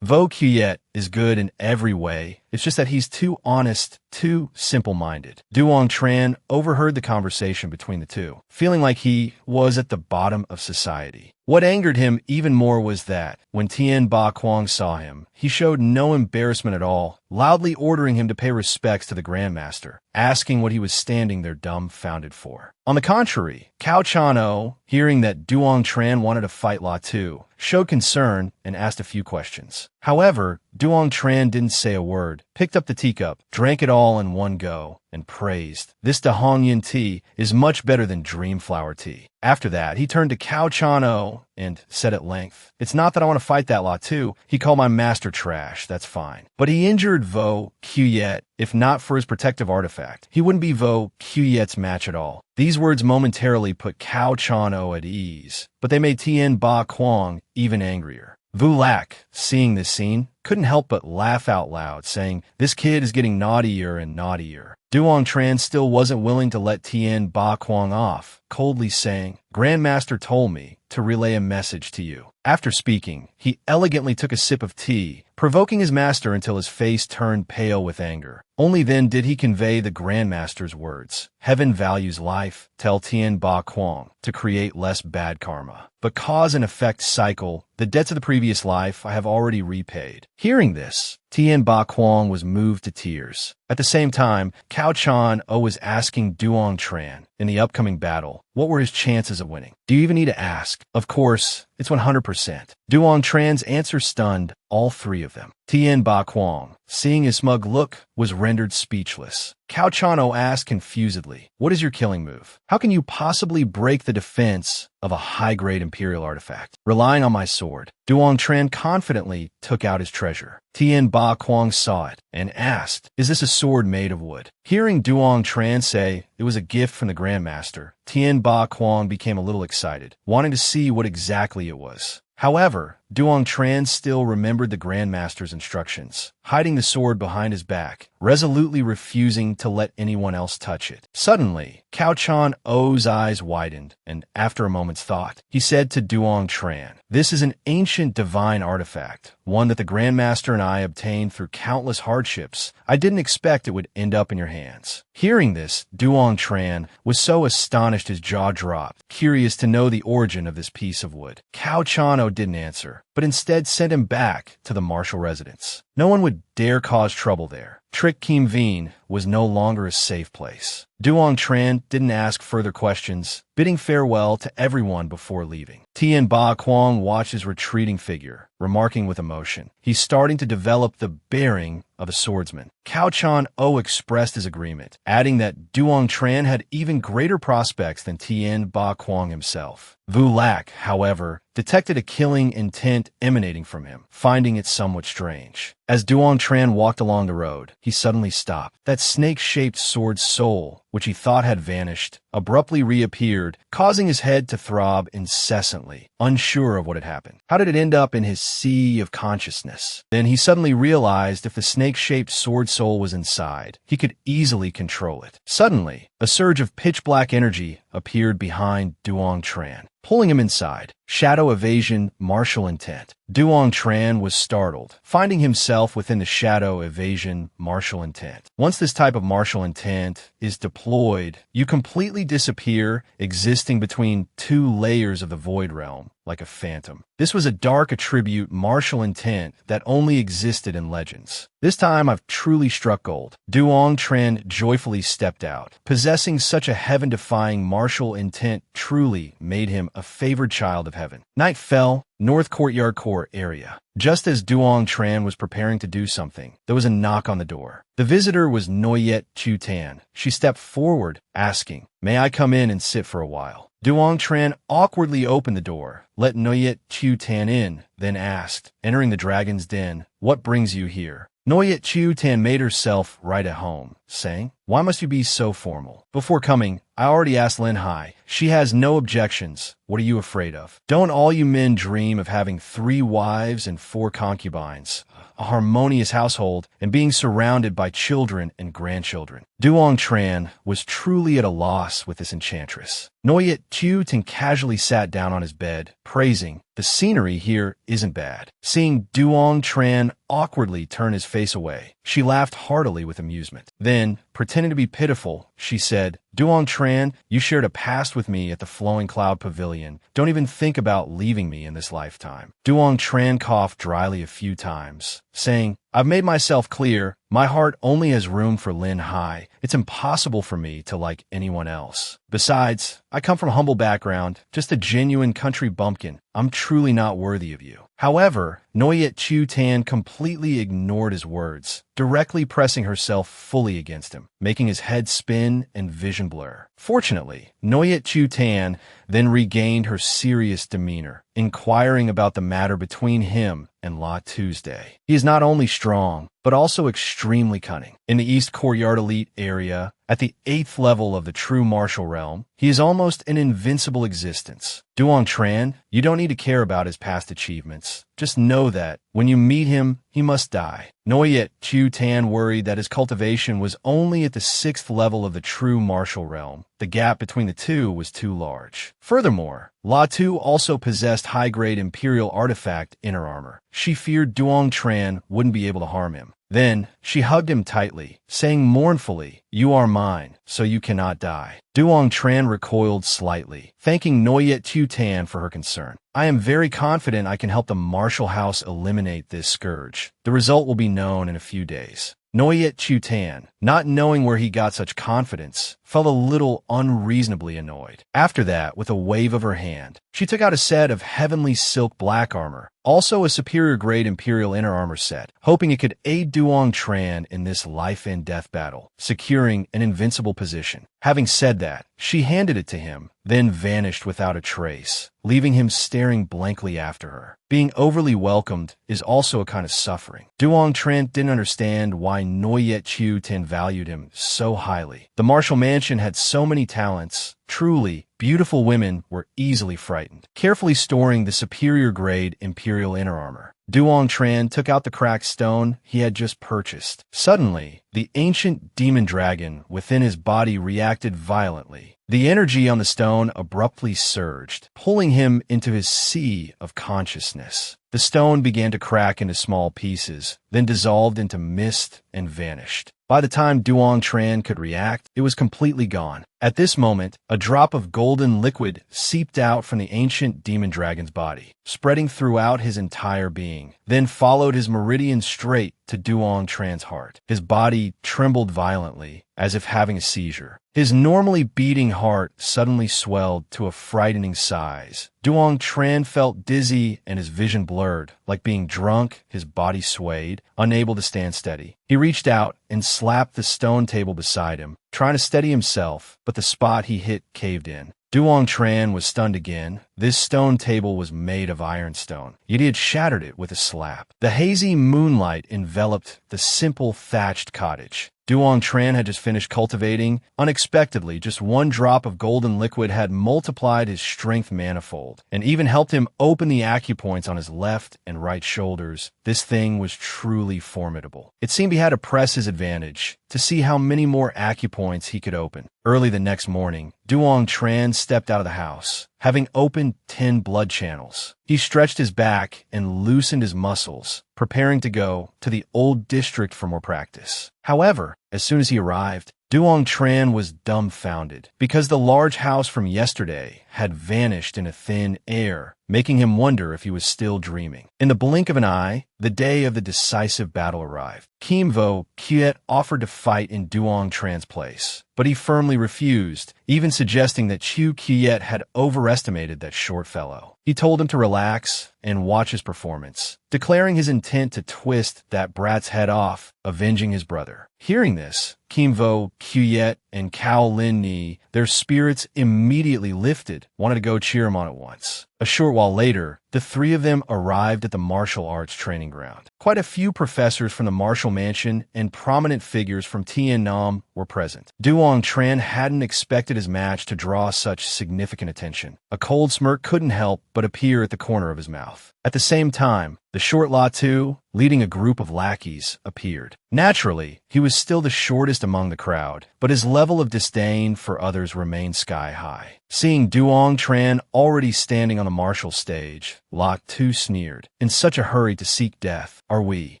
Vo Quyet is good in every way. It's just that he's too honest, too simple-minded." Duong Tran overheard the conversation between the two, feeling like he was at the bottom of society. What angered him even more was that, when Tien Ba Quang saw him, he showed no embarrassment at all, loudly ordering him to pay respects to the Grandmaster, asking what he was standing there dumbfounded for. On the contrary, Cao Chano, hearing that Duong Tran wanted to fight La Tu, showed concern and asked a few questions. However, Duong Tran didn't say a word, picked up the teacup, drank it all in one go, and praised, "This Da Hong Yin tea is much better than Dreamflower tea." After that, he turned to Cao Chano and said at length, "It's not that I want to fight that La Tu. He called my master trash, that's fine. But he injured Vo Quyet. If not for his protective artifact, he wouldn't be Vo Quyet's match at all." These words momentarily put Cao Chano at ease, but they made Tien Ba Quang even angrier. Vu Lac, seeing this scene, couldn't help but laugh out loud, saying, "This kid is getting naughtier and naughtier." Duong Tran still wasn't willing to let Tien Ba Quang off, coldly saying, "Grandmaster told me to relay a message to you." After speaking, he elegantly took a sip of tea, provoking his master until his face turned pale with anger. Only then did he convey the Grandmaster's words. "Heaven values life, tell Tien Ba Quang, to create less bad karma. But cause and effect cycle, the debts of the previous life I have already repaid." Hearing this, Tien Ba Quang was moved to tears. At the same time, Cao Chano was asking Duong Tran, in the upcoming battle, what were his chances of winning? Do you even need to ask? Of course, it's 100%. Duong Tran's answer stunned all three of them. Tien Ba Quang, seeing his smug look, was rendered speechless. Cao Chano asked confusedly, "What is your killing move? How can you possibly break the defense of a high-grade Imperial artifact?" "Relying on my sword." Duong Tran confidently took out his treasure. Tien Ba Quang saw it and asked, "Is this a sword made of wood?" Hearing Duong Tran say it was a gift from the Grandmaster, Tien Ba Quang became a little excited, wanting to see what exactly it was. However, Duong Tran still remembered the Grandmaster's instructions, hiding the sword behind his back, resolutely refusing to let anyone else touch it. Suddenly, Cao Chano's eyes widened, and after a moment's thought, he said to Duong Tran, "This is an ancient divine artifact, one that the Grandmaster and I obtained through countless hardships. I didn't expect it would end up in your hands." Hearing this, Duong Tran was so astonished his jaw dropped, curious to know the origin of this piece of wood. Cao Chano didn't answer, but instead sent him back to the martial residence. No one would dare cause trouble there. Trick Kim Veen was no longer a safe place. Duong Tran didn't ask further questions, bidding farewell to everyone before leaving. Tien Ba Quang watched his retreating figure, remarking with emotion, "He's starting to develop the bearing of a swordsman." Cao Chano expressed his agreement, adding that Duong Tran had even greater prospects than Tien Ba Quang himself. Vu Lac, however, detected a killing intent emanating from him, finding it somewhat strange. As Duong Tran walked along the road, he suddenly stopped. That snake-shaped sword soul, which he thought had vanished, abruptly reappeared, causing his head to throb incessantly, unsure of what had happened. How did it end up in his sea of consciousness? Then he suddenly realized if the snake-shaped sword soul was inside, he could easily control it. Suddenly, a surge of pitch-black energy appeared behind Duong Tran, pulling him inside. Shadow evasion, martial intent. Duong Tran was startled, finding himself within the shadow evasion martial intent. Once this type of martial intent is deployed, you completely disappear, existing between two layers of the void realm, like a phantom. This was a dark attribute martial intent that only existed in legends. This time I've truly struck gold. Duong Tran joyfully stepped out. Possessing such a heaven-defying martial intent truly made him a favored child of heaven. Night fell, North Courtyard Core area. Just as Duong Tran was preparing to do something, there was a knock on the door. The visitor was Noyet Chu Tan. She stepped forward, asking, "May I come in and sit for a while?" Duong Tran awkwardly opened the door, let Noyet Chu Tan in, then asked, entering the dragon's den, "What brings you here?" Noyet Chu Tan made herself right at home, saying, "Why must you be so formal? Before coming, I already asked Linhai. She has no objections. What are you afraid of? Don't all you men dream of having 3 wives and 4 concubines, a harmonious household, and being surrounded by children and grandchildren?" Duong Tran was truly at a loss with this enchantress. Noyet Chu Tan casually sat down on his bed, praising, "The scenery here isn't bad." Seeing Duong Tran awkwardly turn his face away, she laughed heartily with amusement. Then, pretending to be pitiful, she said, "Duong Tran, you shared a past with me at the Flowing Cloud Pavilion. Don't even think about leaving me in this lifetime." Duong Tran coughed dryly a few times, saying, "I've made myself clear. My heart only has room for Linhai. It's impossible for me to like anyone else. Besides, I come from a humble background, just a genuine country bumpkin. I'm truly not worthy of you." However, Noyet Chu Tan completely ignored his words, directly pressing herself fully against him, making his head spin and vision blur. Fortunately, Noyet Chu Tan then regained her serious demeanor, inquiring about the matter between him and La Tuesday. He is not only strong, but also extremely cunning. In the East Courtyard Elite area, at the 8th level of the true martial realm, he is almost an invincible existence. Duong Tran, you don't need to care about his past achievements. Just know that, when you meet him, he must die. Noyet Chu Tan worried that his cultivation was only at the 6th level of the true martial realm. The gap between the two was too large. Furthermore, La Tu also possessed high-grade Imperial artifact inner armor. She feared Duong Tran wouldn't be able to harm him. Then, she hugged him tightly, saying mournfully, "You are mine, so you cannot die." Duong Tran recoiled slightly, thanking Noyet Chu Tan for her concern. "I am very confident I can help the Martial House eliminate this scourge. The result will be known in a few days." Noyet Chu Tan, not knowing where he got such confidence, felt a little unreasonably annoyed. After that, with a wave of her hand, she took out a set of heavenly silk black armor, also a superior grade Imperial inner armor set, hoping it could aid Duong Tran in this life and death battle, securing an invincible position. Having said that, she handed it to him, then vanished without a trace, leaving him staring blankly after her. Being overly welcomed is also a kind of suffering. Duong Tran didn't understand why Noyet Chu Tan valued him so highly. The martial mansion had so many talents. Truly, beautiful women were easily frightened. Carefully storing the superior grade Imperial inner armor, Duong Tran took out the cracked stone he had just purchased. Suddenly, the ancient demon dragon within his body reacted violently. The energy on the stone abruptly surged, pulling him into his sea of consciousness. The stone began to crack into small pieces, then dissolved into mist and vanished. By the time Duong Tran could react, it was completely gone. At this moment, a drop of golden liquid seeped out from the ancient demon dragon's body, spreading throughout his entire being, then followed his meridian straight to Duong Tran's heart. His body trembled violently, as if having a seizure. His normally beating heart suddenly swelled to a frightening size. Duong Tran felt dizzy and his vision blurred. Like being drunk, his body swayed, unable to stand steady. He reached out and slapped the stone table beside him, trying to steady himself, but the spot he hit caved in. Duong Tran was stunned again. This stone table was made of ironstone, yet he had shattered it with a slap. The hazy moonlight enveloped the simple thatched cottage. Duong Tran had just finished cultivating. Unexpectedly, just one drop of golden liquid had multiplied his strength manifold, and even helped him open the acupoints on his left and right shoulders. This thing was truly formidable. It seemed he had to press his advantage to see how many more acupoints he could open. Early the next morning, Duong Tran stepped out of the house, having opened 10 blood channels. He stretched his back and loosened his muscles, preparing to go to the old district for more practice. However, as soon as he arrived, Duong Tran was dumbfounded, because the large house from yesterday had vanished in a thin air, making him wonder if he was still dreaming. In the blink of an eye, the day of the decisive battle arrived. Kim Vo-kiet offered to fight in Duong Tran's place, but he firmly refused, even suggesting that Chu Kiet had overestimated that short fellow. He told him to relax and watch his performance, declaring his intent to twist that brat's head off, avenging his brother. Hearing this, Kim Vo-kiet and Cao Lin-ni, their spirits immediately lifted, wanted to go cheer him on at once. A short while later, the three of them arrived at the martial arts training ground. Quite a few professors from the martial mansion and prominent figures from Tien Nam were present. Duong Tran hadn't expected his match to draw such significant attention. A cold smirk couldn't help but appear at the corner of his mouth. At the same time, the short Latu, leading a group of lackeys, appeared. Naturally, he was still the shortest among the crowd, but his level of disdain for others remained sky-high. Seeing Duong Tran already standing on the martial stage, Latu sneered. "In such a hurry to seek death, are we?"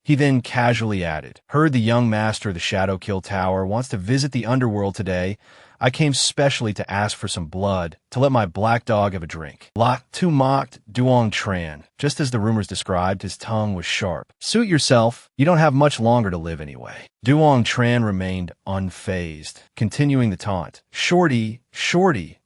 He then casually added, "Heard the young master of the Shadow Kill Tower wants to visit the underworld today. I came specially to ask for some blood, to let my black dog have a drink." Latu mocked Duong Tran. Just as the rumors described, his tongue was sharp. "Suit yourself. You don't have much longer to live anyway." Duong Tran remained unfazed, continuing the taunt. Shorty,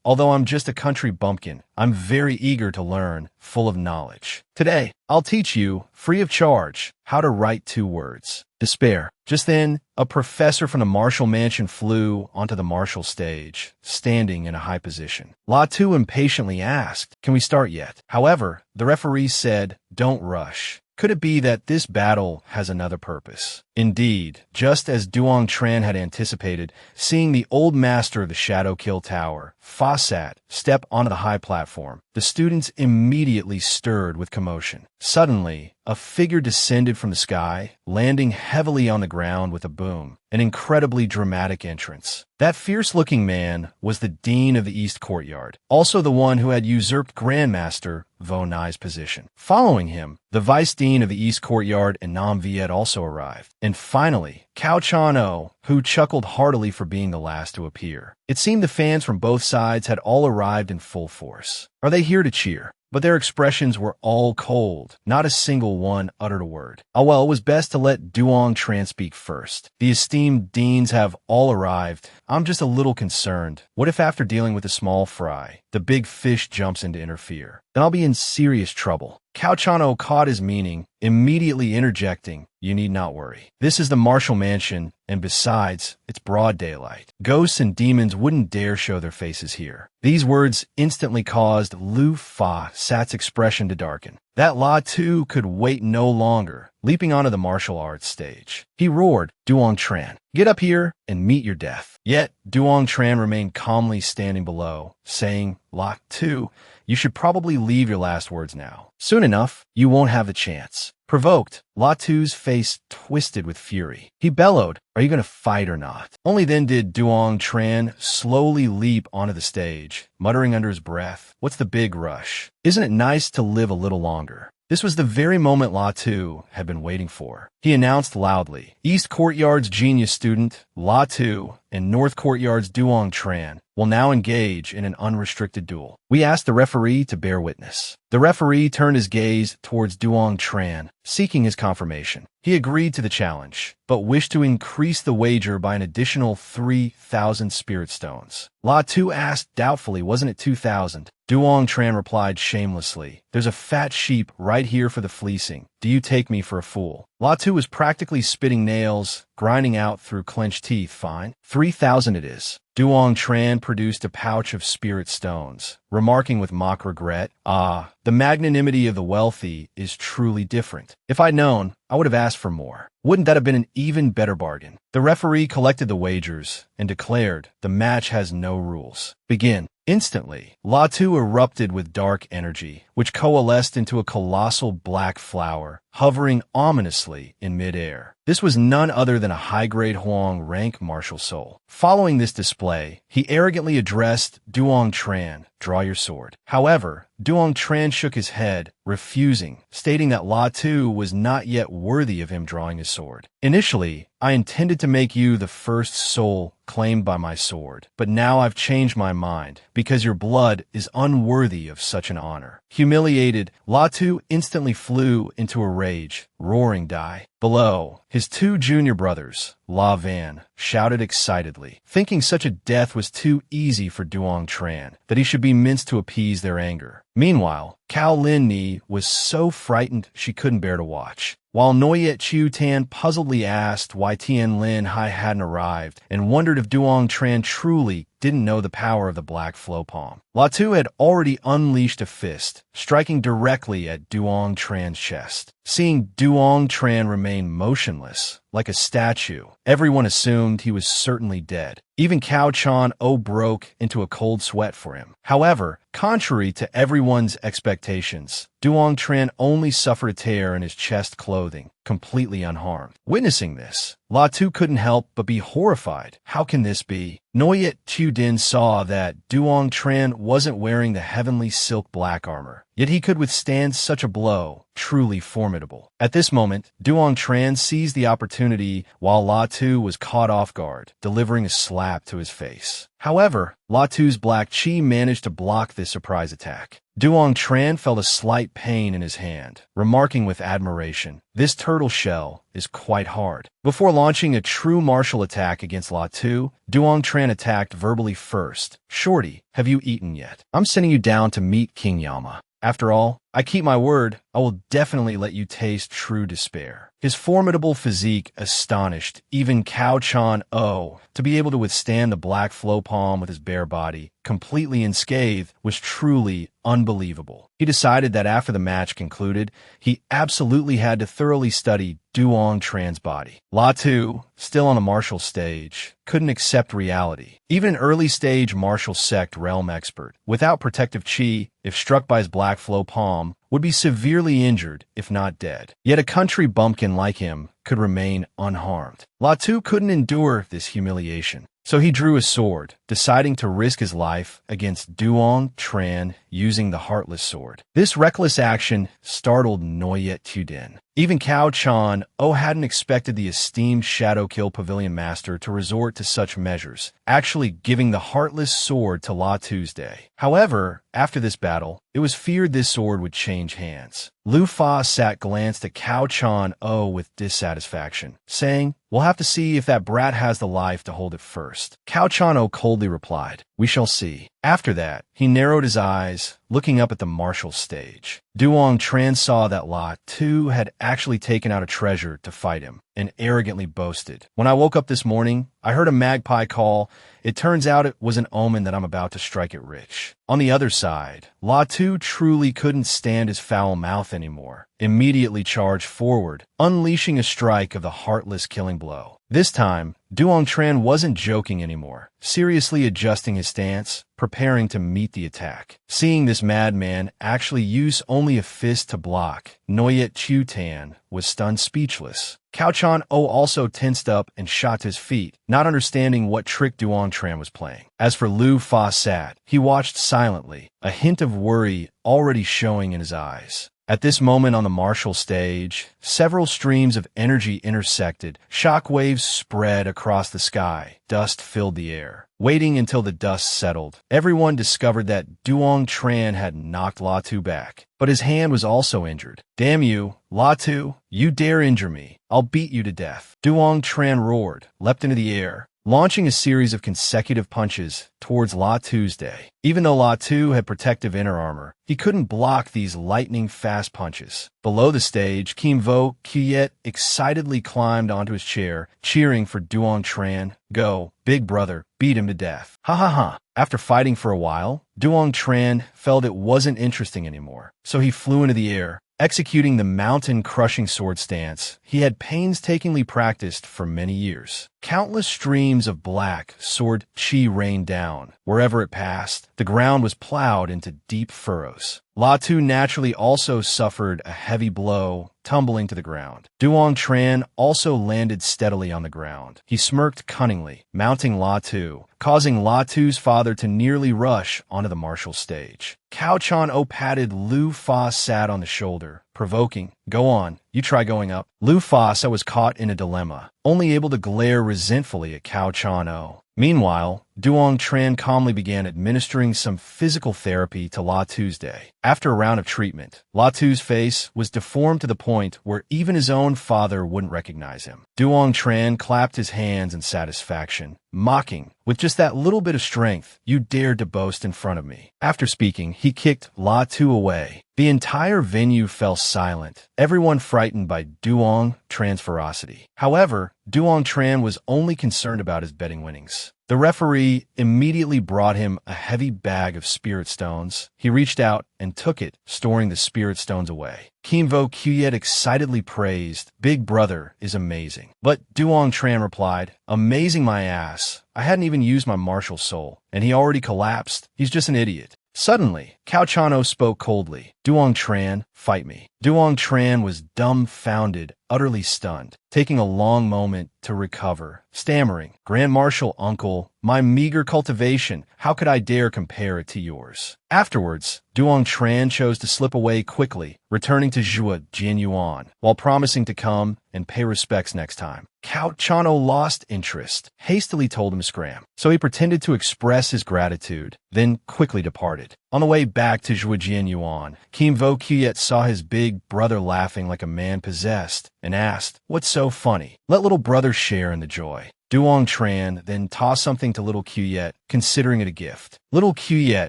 although I'm just a country bumpkin, I'm very eager to learn, full of knowledge. Today, I'll teach you, free of charge, how to write 2 words. Despair. Just then, a professor from the martial mansion flew onto the martial stage, standing in a high position. Latu impatiently asked, "Can we start yet?" However, the referee said, "Don't rush. Could it be that this battle has another purpose?" Indeed, just as Duong Tran had anticipated, seeing the old master of the Shadow Kill Tower, Fasat, step onto the high platform, the students immediately stirred with commotion. Suddenly, a figure descended from the sky, landing heavily on the ground with a boom, an incredibly dramatic entrance. That fierce-looking man was the Dean of the East Courtyard, also the one who had usurped Grandmaster Vo Nai's position. Following him, the Vice Dean of the East Courtyard and Nam Viet also arrived. And finally, Cao Chan-o, who chuckled heartily for being the last to appear. It seemed the fans from both sides had all arrived in full force. Are they here to cheer? But their expressions were all cold. Not a single one uttered a word. Oh well, it was best to let Duong Tran speak first. The esteemed deans have all arrived. I'm just a little concerned. What if after dealing with the small fry, the big fish jumps in to interfere? Then I'll be in serious trouble. Cao Chan-o caught his meaning, immediately interjecting, "You need not worry. This is the martial mansion, and besides, it's broad daylight. Ghosts and demons wouldn't dare show their faces here." These words instantly caused Lu Fa Sat's expression to darken. That Latu could wait no longer, leaping onto the martial arts stage. He roared, "Duong Tran, get up here and meet your death." Yet, Duong Tran remained calmly standing below, saying, "Latu, you should probably leave your last words now. Soon enough, you won't have the chance." Provoked, Latu's face twisted with fury. He bellowed, "Are you going to fight or not?" Only then did Duong Tran slowly leap onto the stage, muttering under his breath, "What's the big rush? Isn't it nice to live a little longer?" This was the very moment Latu had been waiting for. He announced loudly, "East Courtyard's genius student, Latu, and North Courtyard's Duong Tran will now engage in an unrestricted duel. We ask the referee to bear witness." The referee turned his gaze towards Duong Tran, seeking his confirmation. He agreed to the challenge, but wished to increase the wager by an additional 3,000 spirit stones. Latu asked doubtfully, "Wasn't it 2,000? Duong Tran replied shamelessly, "There's a fat sheep right here for the fleecing. Do you take me for a fool?" Latu was practically spitting nails, grinding out through clenched teeth. "Fine. 3,000 it is." Duong Tran produced a pouch of spirit stones, remarking with mock regret, "Ah, the magnanimity of the wealthy is truly different. If I'd known, I would have asked for more. Wouldn't that have been an even better bargain?" The referee collected the wagers and declared, "The match has no rules. Begin." Instantly, Latu erupted with dark energy, which coalesced into a colossal black flower, hovering ominously in midair. This was none other than a high-grade Huang rank martial soul. Following this display, he arrogantly addressed Duong Tran, "Draw your sword." However, Duong Tran shook his head, refusing, stating that La Tu was not yet worthy of him drawing his sword. "Initially, I intended to make you the first soul claimed by my sword, but now I've changed my mind, because your blood is unworthy of such an honor." Humiliated, La Tu instantly flew into a rage, roaring die. Below, his two junior brothers, La Van, shouted excitedly, thinking such a death was too easy for Duong Tran, that he should be minced to appease their anger. Meanwhile, Cao Lin Ni was so frightened she couldn't bear to watch. While Noyet Chiu Tan puzzledly asked why Tien Linhai hadn't arrived and wondered if Duong Tran truly didn't know the power of the Black Flow Palm. La Tu had already unleashed a fist, striking directly at Duong Tran's chest. Seeing Duong Tran remain motionless, like a statue, everyone assumed he was certainly dead. Even Cao Chan O broke into a cold sweat for him. However, contrary to everyone's expectations, Duong Tran only suffered a tear in his chest clothing, completely unharmed. Witnessing this, La Tu couldn't help but be horrified. How can this be? Noyet Chiu Din saw that Duong Tran wasn't wearing the heavenly silk black armor, yet he could withstand such a blow, truly formidable. At this moment, Duong Tran seized the opportunity while La Tu was caught off guard, delivering a slap to his face. However, La Tu's black chi managed to block this surprise attack. Duong Tran felt a slight pain in his hand, remarking with admiration, "This turtle shell is quite hard." Before launching a true martial attack against La Tu, Duong Tran attacked verbally first. "Shorty, have you eaten yet? I'm sending you down to meet King Yama. After all, I keep my word, I will definitely let you taste true despair." His formidable physique astonished even Cao Chan O. To be able to withstand the Black Flow Palm with his bare body, completely unscathed, was truly unbelievable. He decided that after the match concluded, he absolutely had to thoroughly study Duong Tran's body. La Tu, still on the martial stage, couldn't accept reality. Even an early-stage martial sect realm expert, without protective chi, if struck by his Black Flow Palm, would be severely injured, if not dead. Yet a country bumpkin like him could remain unharmed. La Tu couldn't endure this humiliation, so he drew his sword, deciding to risk his life against Duong Tran using the Heartless Sword. This reckless action startled Noyet Tudin. Even Cao Chan O hadn't expected the esteemed Shadow Kill Pavilion Master to resort to such measures, actually giving the Heartless Sword to La Tuesday. However, after this battle, it was feared this sword would change hands. Lu Fa Sat glanced at Cao Chan O with dissatisfaction, saying, "We'll have to see if that brat has the life to hold it first." Cao Chan O coldly replied, "We shall see." After that, he narrowed his eyes, looking up at the martial stage. Duong Tran saw that La Tu had actually taken out a treasure to fight him, and arrogantly boasted, "When I woke up this morning, I heard a magpie call. It turns out it was an omen that I'm about to strike it rich." On the other side, La Tu truly couldn't stand his foul mouth anymore, immediately charged forward, unleashing a strike of the heartless killing blow. This time, Duong Tran wasn't joking anymore, seriously adjusting his stance, preparing to meet the attack. Seeing this madman actually use only a fist to block, Noyet Chiu Tan was stunned speechless. Cao Chan O also tensed up and shot to his feet, not understanding what trick Duong Tran was playing. As for Lu Fa Sat, he watched silently, a hint of worry already showing in his eyes. At this moment on the martial stage, several streams of energy intersected, shock waves spread across the sky, dust filled the air. Waiting until the dust settled, everyone discovered that Duong Tran had knocked La Tu back, but his hand was also injured. "Damn you, La Tu, you dare injure me, I'll beat you to death." Duong Tran roared, leapt into the air, launching a series of consecutive punches towards La Tuesday. Even though La Tu had protective inner armor, he couldn't block these lightning-fast punches. Below the stage, Kim Vo Kiet excitedly climbed onto his chair, cheering for Duong Tran. "Go, big brother, beat him to death." Ha ha ha. After fighting for a while, Duong Tran felt it wasn't interesting anymore, so he flew into the air, executing the mountain-crushing sword stance he had painstakingly practiced for many years. Countless streams of black sword chi rained down. Wherever it passed, the ground was plowed into deep furrows. La Tu naturally also suffered a heavy blow tumbling to the ground. Duong Tran also landed steadily on the ground. He smirked cunningly, mounting La Tu, causing La Tu's father to nearly rush onto the martial stage. Cao Chan-o patted Lu Fa on the shoulder, provoking, "Go on, you try going up." Lu Fa was caught in a dilemma, only able to glare resentfully at Cao Chan-o. Meanwhile, Duong Tran calmly began administering some physical therapy to La Tuesday. After a round of treatment, La Tu's face was deformed to the point where even his own father wouldn't recognize him. Duong Tran clapped his hands in satisfaction, mocking, "With just that little bit of strength, you dared to boast in front of me." After speaking, he kicked La Tu away. The entire venue fell silent, everyone frightened by Duong Tran's ferocity. However, Duong Tran was only concerned about his betting winnings. The referee immediately brought him a heavy bag of spirit stones. He reached out and took it, storing the spirit stones away. Kim Vo Kuyet excitedly praised, "Big brother is amazing." But Duong Tran replied, "Amazing my ass. I hadn't even used my martial soul, and he already collapsed. He's just an idiot." Suddenly, Cao Chan-o spoke coldly. "Duong Tran, fight me." Duong Tran was dumbfounded, utterly stunned, taking a long moment to recover, stammering, "Grand Marshal Uncle, my meager cultivation, how could I dare compare it to yours?" Afterwards, Duong Tran chose to slip away quickly, returning to Zhua Jianyuan, while promising to come and pay respects next time. Cao Chan-o lost interest, hastily told him to scram, so he pretended to express his gratitude, then quickly departed. On the way back to Zhua Jianyuan, Kim Vo Kuyet saw his big brother laughing like a man possessed, and asked, "What's so funny? Let little brother share in the joy." Duong Tran then tossed something to little Kuyet, considering it a gift. Little Kuyet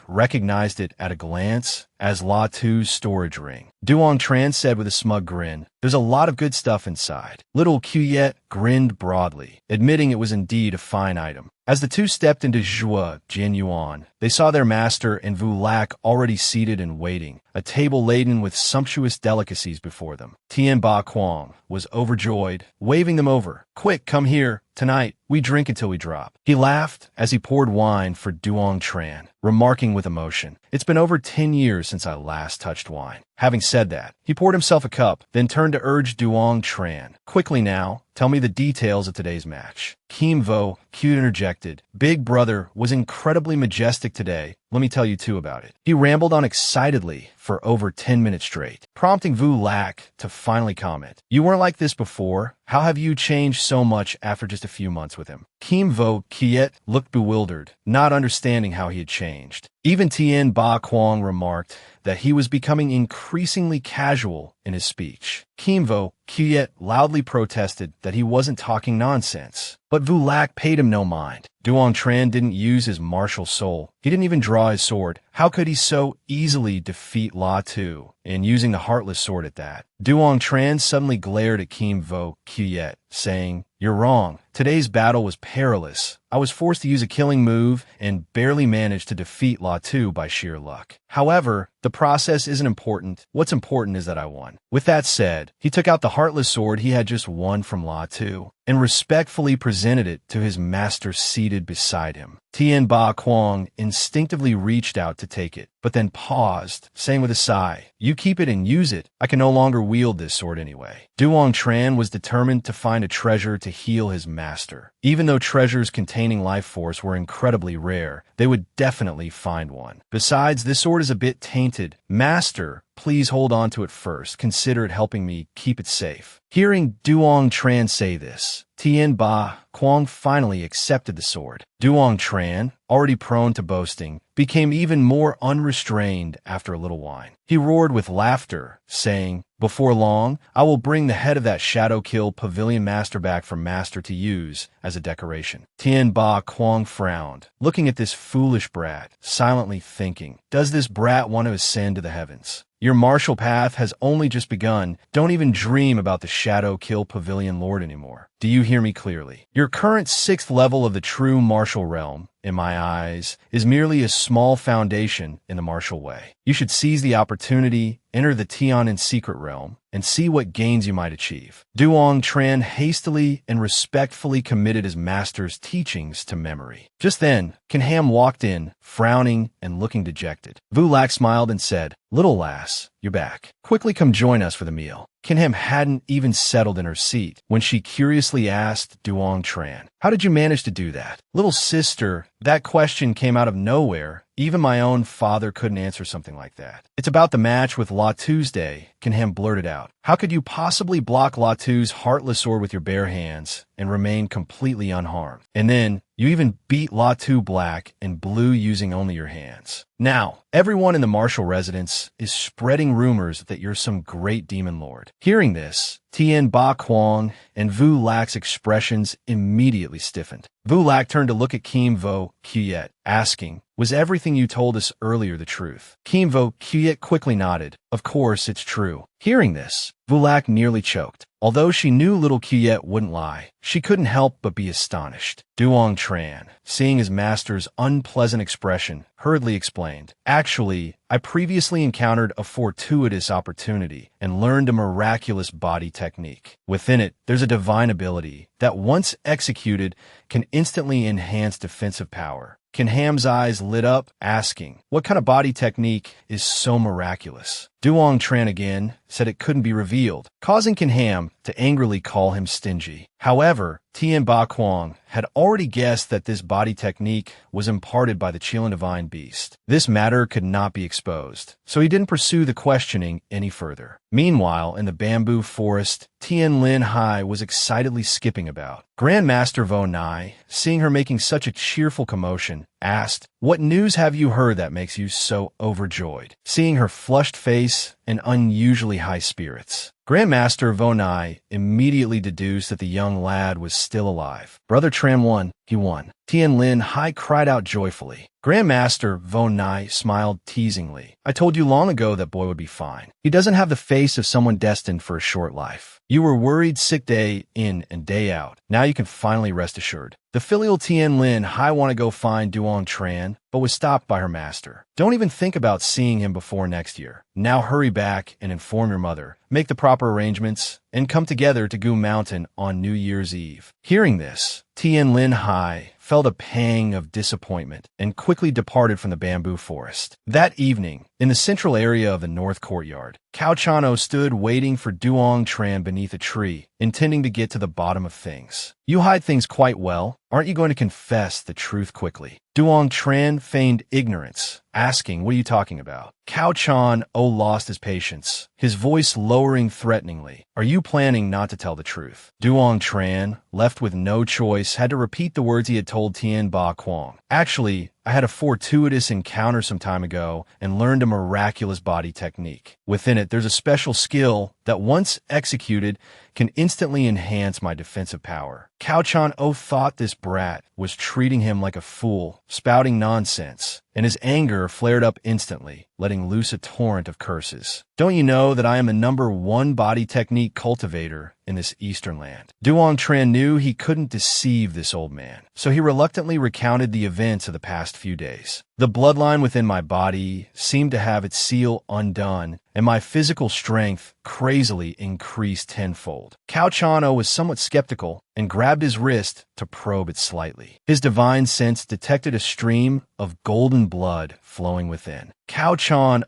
recognized it at a glance as La Tu's storage ring. Duong Tran said with a smug grin, "There's a lot of good stuff inside." Little Kuyet grinned broadly, admitting it was indeed a fine item. As the two stepped into Zhua Jianyuan, they saw their master and Vu Lac already seated and waiting, a table laden with sumptuous delicacies before them. Tian Ba Kuang was overjoyed, waving them over. "Quick, come here. Tonight, we drink until we drop." He laughed as he poured wine for Duong Tran, remarking with emotion, "It's been over 10 years since I last touched wine." Having said that, he poured himself a cup, then turned to urge Duong Tran, "Quickly now, tell me the details of today's match." Kim Vo Q interjected, "Big brother was incredibly majestic today. Let me tell you too about it." He rambled on excitedly for over 10 minutes straight, prompting Vu Lac to finally comment, "You weren't like this before. How have you changed so much after just a few months with him?" Kim Vo Kuyet looked bewildered, not understanding how he had changed. Even Tian Ba Kuang remarked that he was becoming increasingly casual in his speech. Kim Vo Kuyet loudly protested that he wasn't talking nonsense, but Vu Lac paid him no mind. Duong Tran didn't use his martial soul. He didn't even draw his sword. How could he so easily defeat La Tu, and using the Heartless Sword at that? Duong Tran suddenly glared at Kim Vo Kuyet, saying, "You're wrong. Today's battle was perilous. I was forced to use a killing move and barely managed to defeat La Tu by sheer luck. However, the process isn't important. What's important is that I won." With that said, he took out the Heartless Sword he had just won from La Tu and respectfully presented it to his master seated beside him. Tian Ba Kuang instinctively reached out to take it, but then paused, saying with a sigh, "You keep it and use it. I can no longer wield this sword anyway." Duong Tran was determined to find a treasure to heal his master. Even though treasures containing life force were incredibly rare, they would definitely find one. Besides, this sword is a bit tainted. "Master, please hold on to it first. Consider it helping me keep it safe." Hearing Duong Tran say this, Tian Ba Kuang finally accepted the sword. Duong Tran, already prone to boasting, became even more unrestrained after a little wine. He roared with laughter, saying, "Before long, I will bring the head of that Shadow Kill Pavilion Master back for Master to use as a decoration." Tian Ba Kuang frowned, looking at this foolish brat, silently thinking, "Does this brat want to ascend to the heavens? Your martial path has only just begun. Don't even dream about the Shadow Kill Pavilion Lord anymore. Do you hear me clearly? Your current 6th level of the true martial realm, in my eyes, is merely a small foundation in the martial way. You should seize the opportunity, enter the Tian Nan secret realm, and see what gains you might achieve." Duong Tran hastily and respectfully committed his master's teachings to memory. Just then, Kanham walked in, frowning and looking dejected. Vu Lac smiled and said, "Little lass, you're back. Quickly come join us for the meal." Kinham hadn't even settled in her seat when she curiously asked Duong Tran, "How did you manage to do that?" "Little sister," that question came out of nowhere. Even my own father couldn't answer something like that. "It's about the match with La Tuesday," Kinham blurted out. "How could you possibly block La Tu's heartless sword with your bare hands and remain completely unharmed? And then you even beat La Tu black and blue using only your hands. Now, everyone in the Marshall residence is spreading rumors that you're some great demon lord." Hearing this, Tien Ba Quang and Vu Lac's expressions immediately stiffened. Vu Lac turned to look at Kim Vo Kuyet, asking, "Was everything you told us earlier the truth?" Kim Vo Kuyet quickly nodded. "Of course, it's true." Hearing this, Vu Lac nearly choked. Although she knew little Kuyet wouldn't lie, she couldn't help but be astonished. Duong Tran, seeing his master's unpleasant expression, hurriedly explained, "Actually, I previously encountered a fortuitous opportunity and learned a miraculous body technique. Within it, there's a divine ability that, once executed, can instantly enhance defensive power." Kinham's eyes lit up, asking, "What kind of body technique is so miraculous?" Duong Tran again said it couldn't be revealed, causing Kinham to angrily call him stingy. However, Tien Ba Quang had already guessed that this body technique was imparted by the Chilean divine beast. This matter could not be exposed, so he didn't pursue the questioning any further. Meanwhile, in the bamboo forest, Tien Linhai was excitedly skipping about. Grandmaster Vo Nai, seeing her making such a cheerful commotion, asked, "What news have you heard that makes you so overjoyed?" Seeing her flushed face and unusually high spirits, Grandmaster Vo Nai immediately deduced that the young lad was still alive. "Brother Tran won. He won." Tien Lin Hai cried out joyfully. Grandmaster Vo Nai smiled teasingly. "I told you long ago that boy would be fine. He doesn't have the face of someone destined for a short life. You were worried sick day in and day out. Now you can finally rest assured." The filial Tien Lin Hai wanted to go find Duong Tran, but was stopped by her master. "Don't even think about seeing him before next year. Now hurry back and inform your mother, make the proper arrangements, and come together to Gu Mountain on New Year's Eve." Hearing this, Tien Lin Hai felt a pang of disappointment and quickly departed from the bamboo forest. That evening, in the central area of the North Courtyard, Cao Chano stood waiting for Duong Tran beneath a tree, intending to get to the bottom of things. "You hide things quite well. Aren't you going to confess the truth quickly?" Duong Tran feigned ignorance, asking, "What are you talking about?" Cao Chan lost his patience, his voice lowering threateningly. "Are you planning not to tell the truth?" Duong Tran, left with no choice, had to repeat the words he had told Tien Ba Quang. "Actually, I had a fortuitous encounter some time ago and learned a miraculous body technique. Within it, there's a special skill that, once executed, can instantly enhance my defensive power." Cao Chan thought this brat was treating him like a fool, spouting nonsense, and his anger flared up instantly, letting loose a torrent of curses. "Don't you know that I am the #1 body technique cultivator in this eastern land?" Duong Tran knew he couldn't deceive this old man, so he reluctantly recounted the events of the past few days. "The bloodline within my body seemed to have its seal undone, and my physical strength crazily increased tenfold." Cao Chano was somewhat skeptical and grabbed his wrist to probe it slightly. His divine sense detected a stream of golden blood flowing within. Cao Chan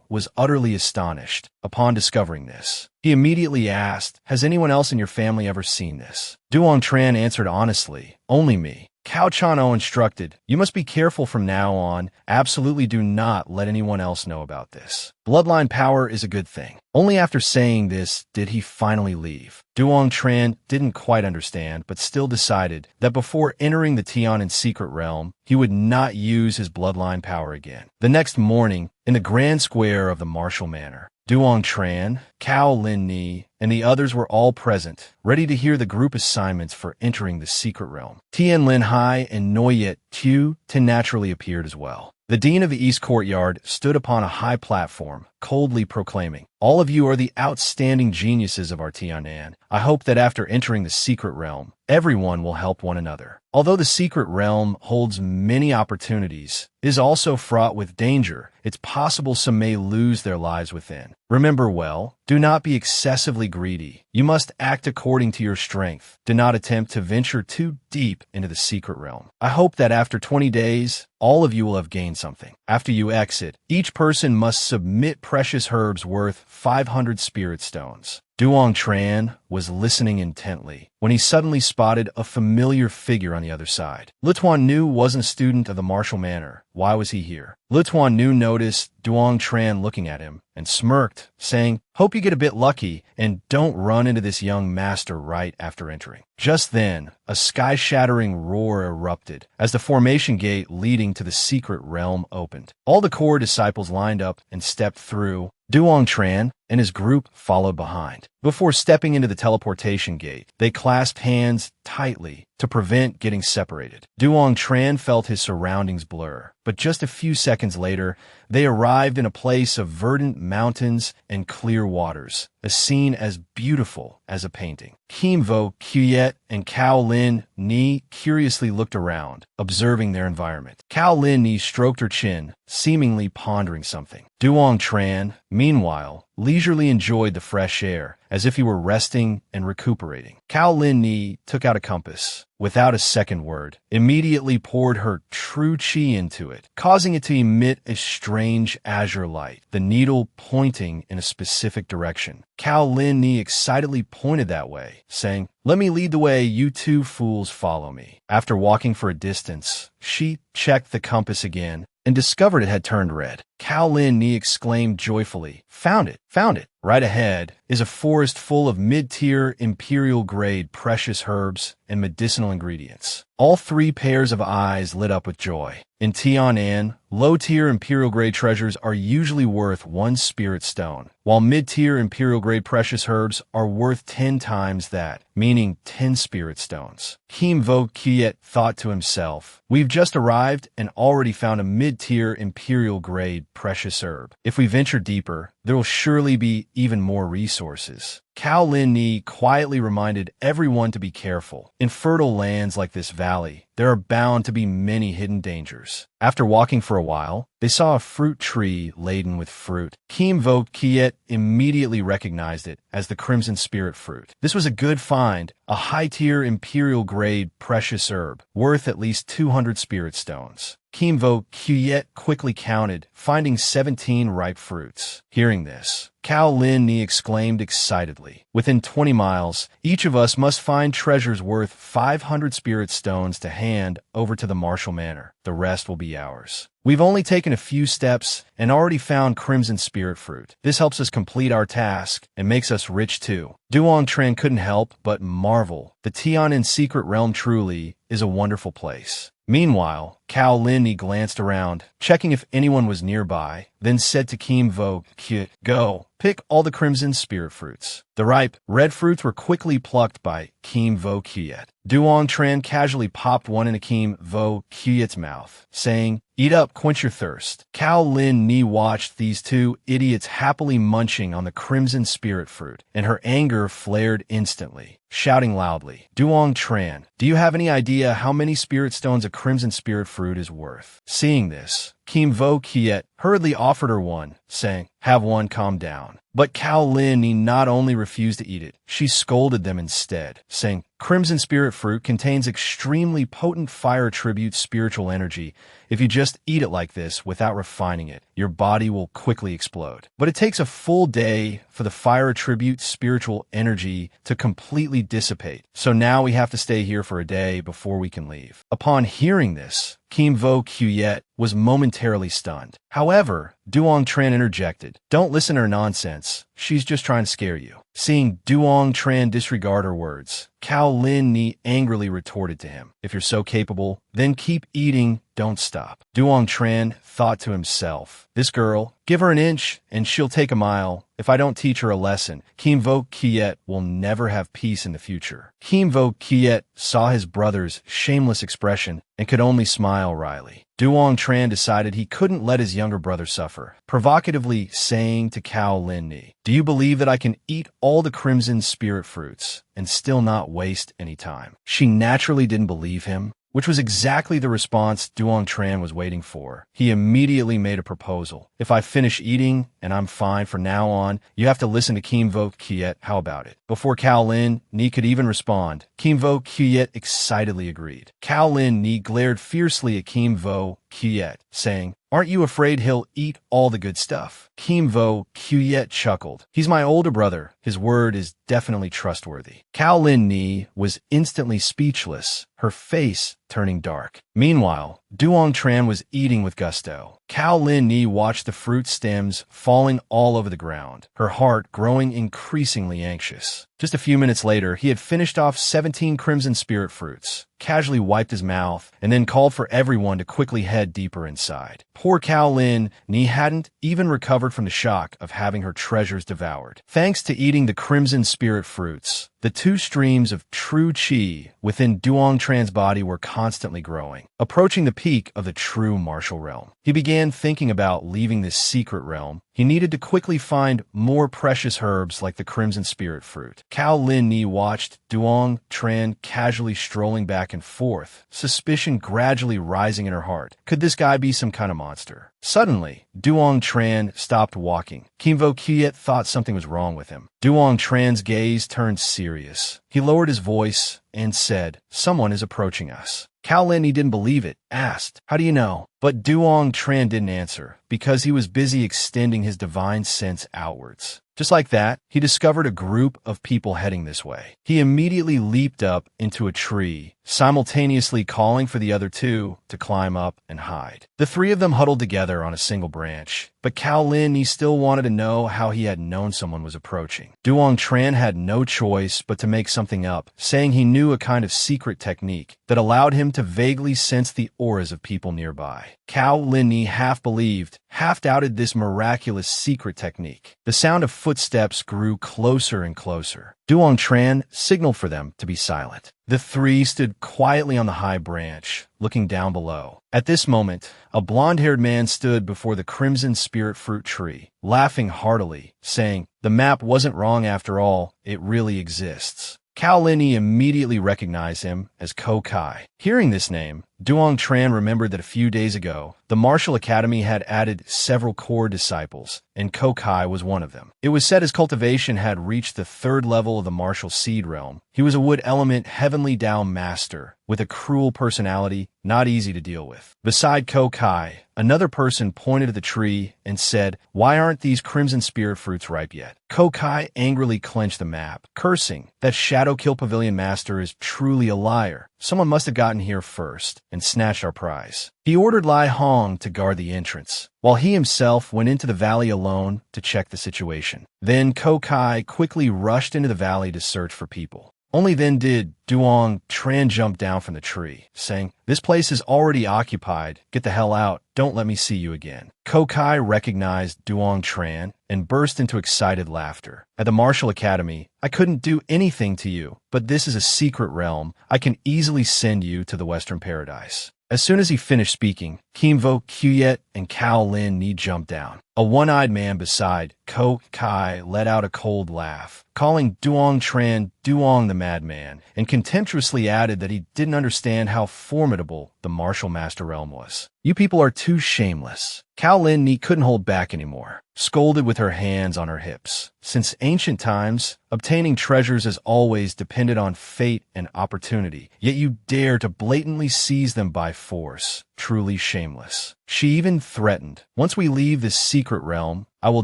was utterly astonished upon discovering this. He immediately asked, "Has anyone else in your family ever seen this?" Duong Tran answered honestly, "Only me." Cao Chano instructed, "You must be careful from now on. Absolutely do not let anyone else know about this. Bloodline power is a good thing." Only after saying this did he finally leave. Duong Tran didn't quite understand, but still decided that before entering the Tian secret realm, he would not use his bloodline power again. The next morning, in the grand square of the Marshall Manor, Duong Tran, Cao Lin Ni, and the others were all present, ready to hear the group assignments for entering the secret realm. Tien Lin Hai and Noyet Tu naturally appeared as well. The Dean of the East Courtyard stood upon a high platform, coldly proclaiming, "All of you are the outstanding geniuses of our Tian Nan. I hope that after entering the secret realm, everyone will help one another. Although the secret realm holds many opportunities, it is also fraught with danger. It's possible some may lose their lives within. Remember well, do not be excessively greedy. You must act according to your strength. Do not attempt to venture too deep into the secret realm. I hope that after 20 days, all of you will have gained something. After you exit, each person must submit precious herbs worth 500 spirit stones. Duong Tran was listening intently when he suddenly spotted a familiar figure on the other side. Tuan Nu wasn't a student of the martial manner. Why was he here? Tuan Nu noticed Duong Tran looking at him and smirked, saying, "Hope you get a bit lucky and don't run into this young master right after entering." Just then, a sky-shattering roar erupted as the formation gate leading to the secret realm opened. All the core disciples lined up and stepped through. Duong Tran and his group followed behind. Before stepping into the teleportation gate, they clasped hands tightly to prevent getting separated. Duong Tran felt his surroundings blur, but just a few seconds later, they arrived in a place of verdant mountains and clear waters, a scene as beautiful as a painting. Kim Vo Kiet and Cao Lin Ni curiously looked around, observing their environment. Cao Lin Ni stroked her chin, seemingly pondering something. Duong Tran, meanwhile, leisurely enjoyed the fresh air, as if he were resting and recuperating. Cao Lin Ni took out a compass. Without a second word, immediately poured her true chi into it, causing it to emit a strange azure light, the needle pointing in a specific direction. Cao Lin Ni excitedly pointed that way, saying, "Let me lead the way, you two fools follow me." After walking for a distance, she checked the compass again and discovered it had turned red. Cao Lin Ni exclaimed joyfully, "Found it! Found it!" Right ahead is a forest full of mid-tier imperial-grade precious herbs and medicinal ingredients. All three pairs of eyes lit up with joy. In Tian Nan, low-tier imperial-grade treasures are usually worth 1 spirit stone, while mid-tier imperial-grade precious herbs are worth 10 times that, meaning 10 spirit stones. Kim Vo Kiet thought to himself, "We've just arrived and already found a mid-tier imperial-grade precious herb. If we venture deeper, there will surely be even more resources." Cao Lin Ni quietly reminded everyone to be careful. In fertile lands like this valley, there are bound to be many hidden dangers. After walking for a while, they saw a fruit tree laden with fruit. Kim Vo Kiet immediately recognized it as the Crimson Spirit Fruit. This was a good find, a high-tier imperial-grade precious herb, worth at least 200 spirit stones. Kim Vo Kiet quickly counted, finding 17 ripe fruits. Hearing this, Cao Lin Ni exclaimed excitedly, "Within 20 miles, each of us must find treasures worth 500 spirit stones to hand over to the martial manor. The rest will be ours." We've only taken a few steps and already found Crimson Spirit Fruit. This helps us complete our task and makes us rich too. Duong Tran couldn't help but marvel. The Tian Nan secret realm truly is a wonderful place. Meanwhile, Cao Lin Ni glanced around, checking if anyone was nearby, then said to Kim Vo Kiet, "Go, pick all the Crimson Spirit Fruits." The ripe, red fruits were quickly plucked by Kim Vo Kiet. Duong Tran casually popped one into Kim Vo Kiet's mouth, saying, "Eat up, quench your thirst." Cao Lin Ni watched these two idiots happily munching on the Crimson Spirit Fruit, and her anger flared instantly. Shouting loudly, "Duong Tran, do you have any idea how many spirit stones a Crimson Spirit Fruit is worth?" Seeing this, Kim Vo Kiet hurriedly offered her one, saying, "Have one, calm down." But Cao Lin Ni not only refused to eat it, she scolded them instead, saying, "Crimson Spirit Fruit contains extremely potent fire attribute spiritual energy. If you just eat it like this without refining it, your body will quickly explode. But it takes a full day for the fire attribute spiritual energy to completely dissipate. So now we have to stay here for a day before we can leave." Upon hearing this, Kim Vo Kiet was momentarily stunned. However, Duong Tran interjected, "Don't listen to her nonsense. She's just trying to scare you." Seeing Duong Tran disregard her words, Cao Lin Ni angrily retorted to him, "If you're so capable, then keep eating, don't stop." Duong Tran thought to himself, "This girl, give her an inch and she'll take a mile. If I don't teach her a lesson, Kim Vo Kiet will never have peace in the future." Kim Vo Kiet saw his brother's shameless expression and could only smile wryly. Duong Tran decided he couldn't let his younger brother suffer, provocatively saying to Cao Lin Ni, "Do you believe that I can eat all the Crimson Spirit Fruits and still not waste any time?" She naturally didn't believe him, which was exactly the response Duong Tran was waiting for. He immediately made a proposal. "If I finish eating and I'm fine from now on, you have to listen to Kim Vo Kiet. How about it?" Before Cao Lin Ni could even respond, Kim Vo Kiet excitedly agreed. Cao Lin Ni glared fiercely at Kim Vo Kuyet, saying, "Aren't you afraid he'll eat all the good stuff?" Kimvo Kuyet chuckled. "He's my older brother. His word is definitely trustworthy." Cao Lin Ni was instantly speechless, her face turning dark. Meanwhile, Duong Tran was eating with gusto. Cao Lin Ni watched the fruit stems falling all over the ground, her heart growing increasingly anxious. Just a few minutes later, he had finished off 17 crimson spirit fruits, casually wiped his mouth, and then called for everyone to quickly head deeper inside. Poor Cao Lin Ni hadn't even recovered from the shock of having her treasures devoured. Thanks to eating the crimson spirit fruits, the two streams of true chi within Duong Tran's body were constantly growing, approaching the peak of the true martial realm. He began thinking about leaving this secret realm. He needed to quickly find more precious herbs like the crimson spirit fruit. Cao Lin Ni watched Duong Tran casually strolling back and forth, suspicion gradually rising in her heart. Could this guy be some kind of monster? Suddenly, Duong Tran stopped walking. Kimvo Kuyet thought something was wrong with him. Duong Tran's gaze turned serious. He lowered his voice and said, "Someone is approaching us." Cao Lin Ni didn't believe it, asked, "How do you know?" But Duong Tran didn't answer, because he was busy extending his divine sense outwards. Just like that, he discovered a group of people heading this way. He immediately leaped up into a tree, simultaneously calling for the other two to climb up and hide. The three of them huddled together on a single branch, but Cao Lin Ni still wanted to know how he had known someone was approaching. Duong Tran had no choice but to make something up, saying he knew a kind of secret technique that allowed him to vaguely sense the auras of people nearby. Cao Lin Ni half believed, half doubted this miraculous secret technique. The sound of footsteps grew closer and closer. Duong Tran signaled for them to be silent. The three stood quietly on the high branch, looking down below. At this moment, a blonde-haired man stood before the crimson spirit fruit tree, laughing heartily, saying, "The map wasn't wrong after all, it really exists." Cao Lin Ni immediately recognized him as Ko Kai. Hearing this name, Duong Tran remembered that a few days ago, the Martial Academy had added several core disciples, and Ko Kai was one of them. It was said his cultivation had reached the 3rd level of the martial seed realm. He was a wood element heavenly Dao master, with a cruel personality not easy to deal with. Beside Ko Kai, another person pointed at the tree and said, "Why aren't these crimson spirit fruits ripe yet?" Ko Kai angrily clenched the map, cursing, "That Shadow Kill Pavilion master is truly a liar. Someone must have gotten here first and snatched our prize." He ordered Lai Hong to guard the entrance, while he himself went into the valley alone to check the situation. Then Ko Kai quickly rushed into the valley to search for people. Only then did Duong Tran jump down from the tree, saying, "This place is already occupied. Get the hell out. Don't let me see you again." Ko Kai recognized Duong Tran and burst into excited laughter. "At the Martial Academy, I couldn't do anything to you, but this is a secret realm. I can easily send you to the Western Paradise." As soon as he finished speaking, Kimvo Kuyet and Cao Lin Ni jumped down. A one-eyed man beside Ko Kai let out a cold laugh, calling Duong Tran Duong the Madman, and contemptuously added that he didn't understand how formidable the martial master realm was. "You people are too shameless." Cao Lin Ni couldn't hold back anymore, scolded with her hands on her hips. Since ancient times, obtaining treasures has always depended on fate and opportunity, yet you dare to blatantly seize them by force. Truly shameless. She even threatened, "Once we leave this secret realm, I will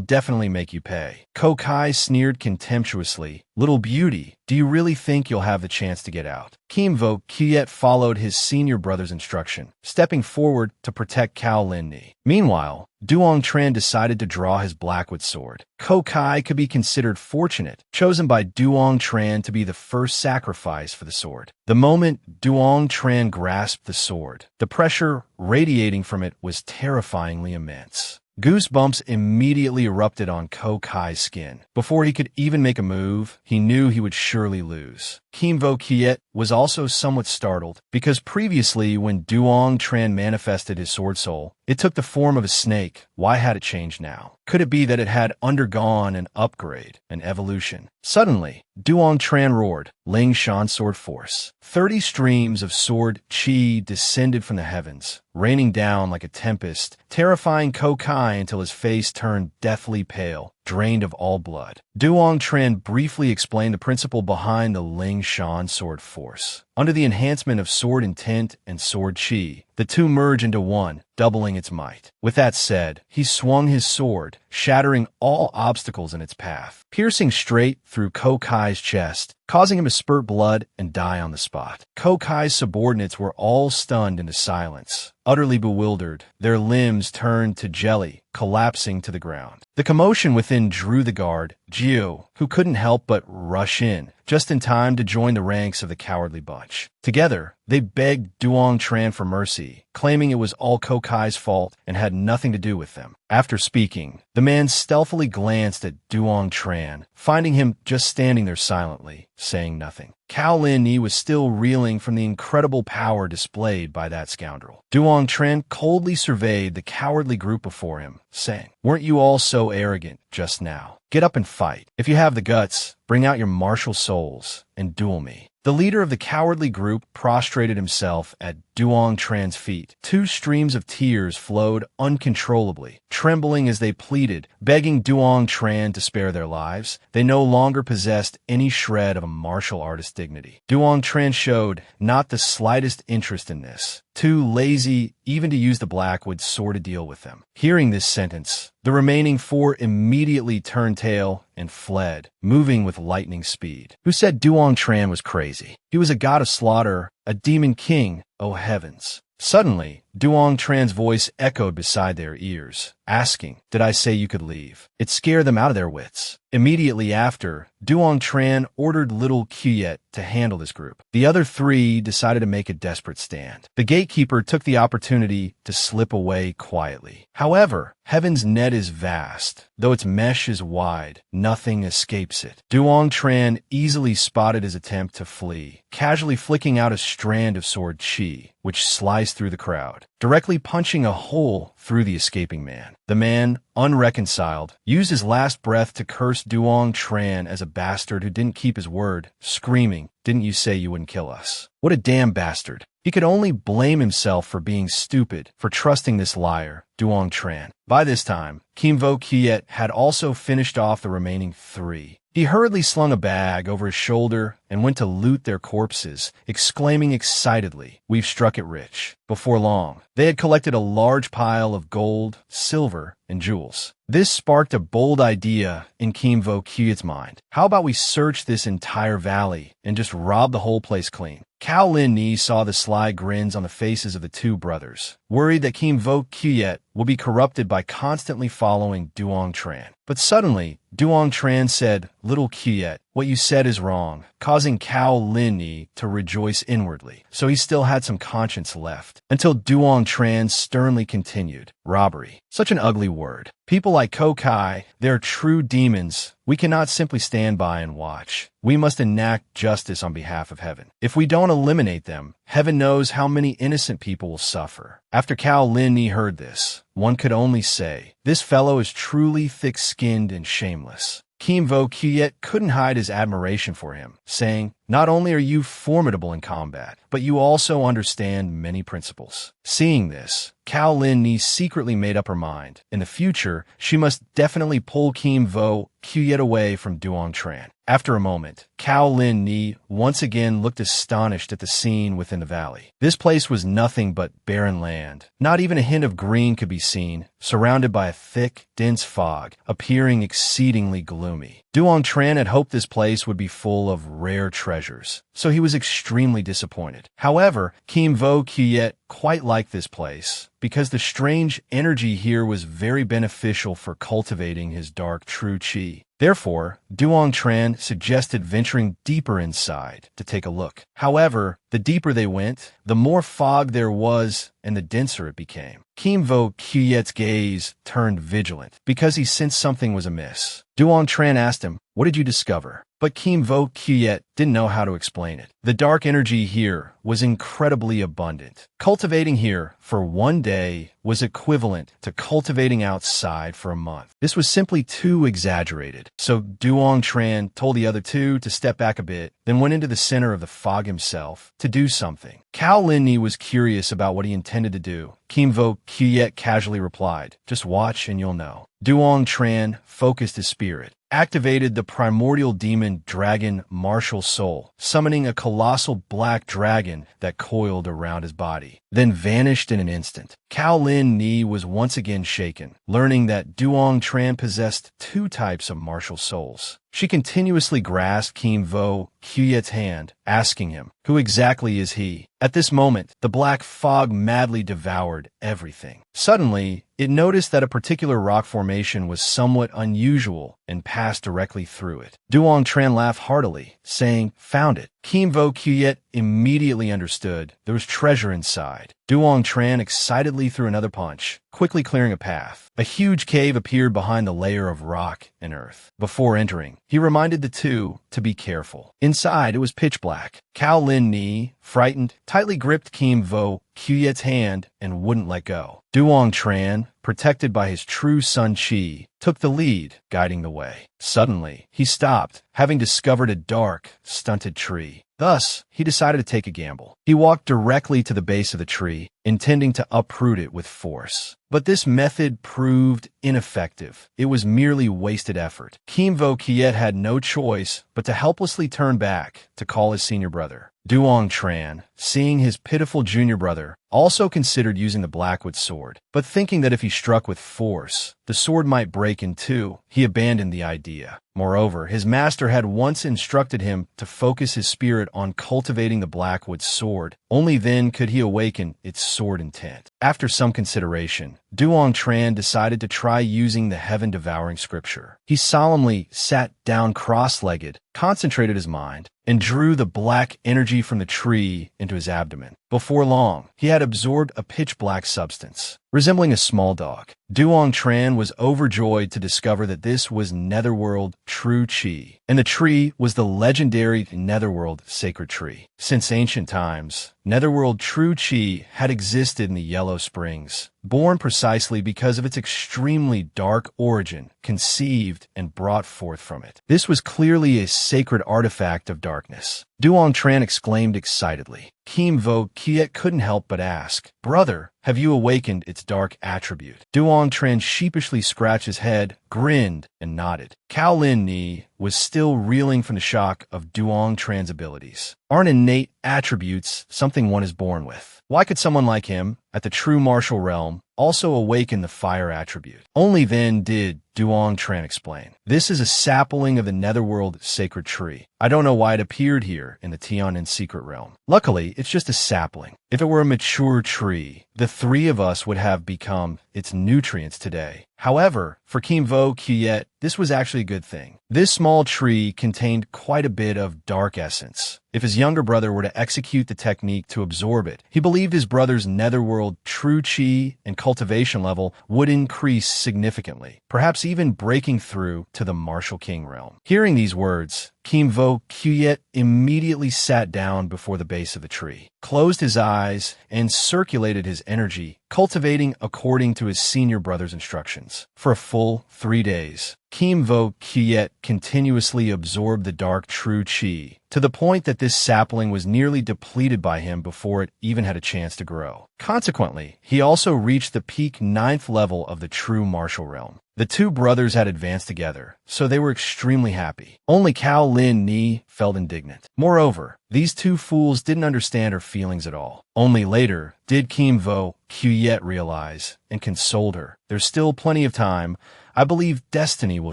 definitely make you pay." Ko Kai sneered contemptuously, "Little beauty, do you really think you'll have the chance to get out?" Kimvo Kuyet followed his senior brother's instruction, stepping forward to protect Cao Lin Ni. Meanwhile, Duong Tran decided to draw his Blackwood sword. Ko Kai could be considered fortunate, chosen by Duong Tran to be the first sacrifice for the sword. The moment Duong Tran grasped the sword, the pressure radiating from it was terrifyingly immense. Goosebumps immediately erupted on Ko Kai's skin. Before he could even make a move, he knew he would surely lose. Kimvo Kuyet was also somewhat startled, because previously when Duong Tran manifested his sword soul, it took the form of a snake. Why had it changed now? Could it be that it had undergone an upgrade, an evolution? Suddenly, Duong Tran roared, Ling Shan sword force. 30 streams of sword chi descended from the heavens, raining down like a tempest, terrifying Ko Kai until his face turned deathly pale, drained of all blood. Duong Tran briefly explained the principle behind the Ling Shan sword force. Under the enhancement of sword intent and sword chi, the two merge into one, doubling its might. With that said, he swung his sword, shattering all obstacles in its path, piercing straight through Kokai's chest, causing him to spurt blood and die on the spot. Kokai's subordinates were all stunned into silence, utterly bewildered, their limbs turned to jelly, collapsing to the ground. The commotion within drew the guard, Jiu, who couldn't help but rush in, just in time to join the ranks of the cowardly bunch. Together, they begged Duong Tran for mercy, claiming it was all Kokai's fault and had nothing to do with them. After speaking, the man stealthily glanced at Duong Tran, finding him just standing there silently, saying nothing. Cao Linhai was still reeling from the incredible power displayed by that scoundrel. Duong Tran coldly surveyed the cowardly group before him, saying, "Weren't you all so arrogant just now? Get up and fight. If you have the guts, bring out your martial souls and duel me." The leader of the cowardly group prostrated himself at Duong Tran's feet. Two streams of tears flowed uncontrollably, trembling as they pleaded, begging Duong Tran to spare their lives. They no longer possessed any shred of a martial artist's dignity. Duong Tran showed not the slightest interest in this, too lazy even to use the Blackwood sword to deal with them. Hearing this sentence, the remaining four immediately turned tail and fled, moving with lightning speed. Who said Duong Tran was crazy? He was a god of slaughter, a demon king, oh heavens. Suddenly, Duong Tran's voice echoed beside their ears, asking, "Did I say you could leave?" It scared them out of their wits. Immediately after, Duong Tran ordered little Qiet to handle this group. The other three decided to make a desperate stand. The gatekeeper took the opportunity to slip away quietly. However, heaven's net is vast. Though its mesh is wide, nothing escapes it. Duong Tran easily spotted his attempt to flee, casually flicking out a strand of sword chi, which sliced through the crowd, directly punching a hole through the escaping man. The man, unreconciled, used his last breath to curse Duong Tran as a bastard who didn't keep his word, screaming, "Didn't you say you wouldn't kill us? What a damn bastard." He could only blame himself for being stupid, for trusting this liar, Duong Tran. By this time, Kimvo Qiet had also finished off the remaining three. He hurriedly slung a bag over his shoulder and went to loot their corpses, exclaiming excitedly, "We've struck it rich." Before long, they had collected a large pile of gold, silver, and jewels. This sparked a bold idea in Kimvo Qiet's mind. How about we search this entire valley and just rob the whole place clean? Cao Linhai saw the sly grins on the faces of the two brothers, worried that Kimvo Qiet would be corrupted by constantly following Duong Tran. But suddenly, Duong Tran said, "Little Qiet, what you said is wrong," causing Cao Linhai to rejoice inwardly, so he still had some conscience left, until Duong Tran sternly continued, "Robbery. Such an ugly word. People like Kokai, they're true demons. We cannot simply stand by and watch. We must enact justice on behalf of heaven. If we don't eliminate them, heaven knows how many innocent people will suffer." After Cao Linhai heard this, one could only say, this fellow is truly thick-skinned and shameless. Kimvo Qiet couldn't hide his admiration for him, saying, "Not only are you formidable in combat, but you also understand many principles." Seeing this, Cao Linhai secretly made up her mind. In the future, she must definitely pull Kimvo Qiet away from Duong Tran. After a moment, Cao Linhai once again looked astonished at the scene within the valley. This place was nothing but barren land. Not even a hint of green could be seen, surrounded by a thick, dense fog, appearing exceedingly gloomy. Duong Tran had hoped this place would be full of rare treasures, so he was extremely disappointed. However, Kimvo Qiet quite liked this place, because the strange energy here was very beneficial for cultivating his dark true chi. Therefore, Duong Tran suggested venturing deeper inside to take a look. However, the deeper they went, the more fog there was and the denser it became. Kimvo Qiet's gaze turned vigilant because he sensed something was amiss. Duong Tran asked him, "What did you discover?" But Kimvo Qiet didn't know how to explain it. The dark energy here was incredibly abundant. Cultivating here for one day was equivalent to cultivating outside for a month. This was simply too exaggerated. So Duong Tran told the other two to step back a bit, then went into the center of the fog himself to do something. Cao Linhai was curious about what he intended to do. Kimvo Qiet casually replied, "Just watch and you'll know." Duong Tran focused his spirit, activated the Primordial Demon Dragon Martial Soul, summoning a colossal black dragon that coiled around his body, then vanished in an instant. Lin Ni was once again shaken, learning that Duong Tran possessed two types of martial souls. She continuously grasped Kim Vo Kuyet's hand, asking him, "Who exactly is he?" At this moment, the black fog madly devoured everything. Suddenly, it noticed that a particular rock formation was somewhat unusual and passed directly through it. Duong Tran laughed heartily, saying, "Found it." Kim Vo Kuyet immediately understood there was treasure inside. Duong Tran excitedly threw another punch, quickly clearing a path. A huge cave appeared behind the layer of rock and earth. Before entering, he reminded the two to be careful. Inside, it was pitch black. Lin Ni, frightened, tightly gripped Kim Vo Kuyet's hand and wouldn't let go. Duong Tran, protected by his true Sun Chi, took the lead, guiding the way. Suddenly, he stopped, having discovered a dark, stunted tree. Thus, he decided to take a gamble. He walked directly to the base of the tree, intending to uproot it with force. But this method proved ineffective. It was merely wasted effort. Kim Vo Kuyet had no choice but to helplessly turn back to call his senior brother. Duong Tran, seeing his pitiful junior brother, also considered using the Blackwood sword, but thinking that if he struck with force, the sword might break in two, he abandoned the idea. Moreover, his master had once instructed him to focus his spirit on cultivating the Blackwood sword. Only then could he awaken its sword intent. After some consideration, Duong Tran decided to try using the heaven-devouring scripture. He solemnly sat down cross-legged, concentrated his mind, and drew the black energy from the tree into his abdomen. Before long, he had absorbed a pitch-black substance, resembling a small dog. Duong Tran was overjoyed to discover that this was Netherworld True Chi, and the tree was the legendary Netherworld Sacred Tree. Since ancient times, Netherworld True Chi had existed in the Yellow Springs, born precisely because of its extremely dark origin, conceived and brought forth from it. This was clearly a sacred artifact of darkness. Duong Tran exclaimed excitedly. Kim Vo Kuyet couldn't help but ask, "Brother, have you awakened its dark attribute?" Duong Tran sheepishly scratched his head, grinned, and nodded. Lin Ni was still reeling from the shock of Duong Tran's abilities. Aren't innate attributes something one is born with? Why could someone like him, at the true martial realm, also awaken the fire attribute? Only then did Duong Tran explain. This is a sapling of the Netherworld Sacred Tree. I don't know why it appeared here in the Tien Nan Secret Realm. Luckily, it's just a sapling. If it were a mature tree, the three of us would have become its nutrients today. However, for Kim Vo Kuyet, this was actually a good thing. This small tree contained quite a bit of dark essence. If his younger brother were to execute the technique to absorb it, he believed his brother's Netherworld True Chi and cultivation level would increase significantly, perhaps even breaking through to the Martial King realm. Hearing these words, Kim Vo Kuyet immediately sat down before the base of the tree, closed his eyes, and circulated his energy, cultivating according to his senior brother's instructions. For a full 3 days, Kim Vo Kuyet continuously absorbed the dark True Chi, to the point that this sapling was nearly depleted by him before it even had a chance to grow. Consequently, he also reached the peak 9th level of the true martial realm. The two brothers had advanced together, so they were extremely happy. Only Lin Ni felt indignant. Moreover, these two fools didn't understand her feelings at all. Only later did Kim Vo Kuyet realize and consoled her. There's still plenty of time. I believe destiny will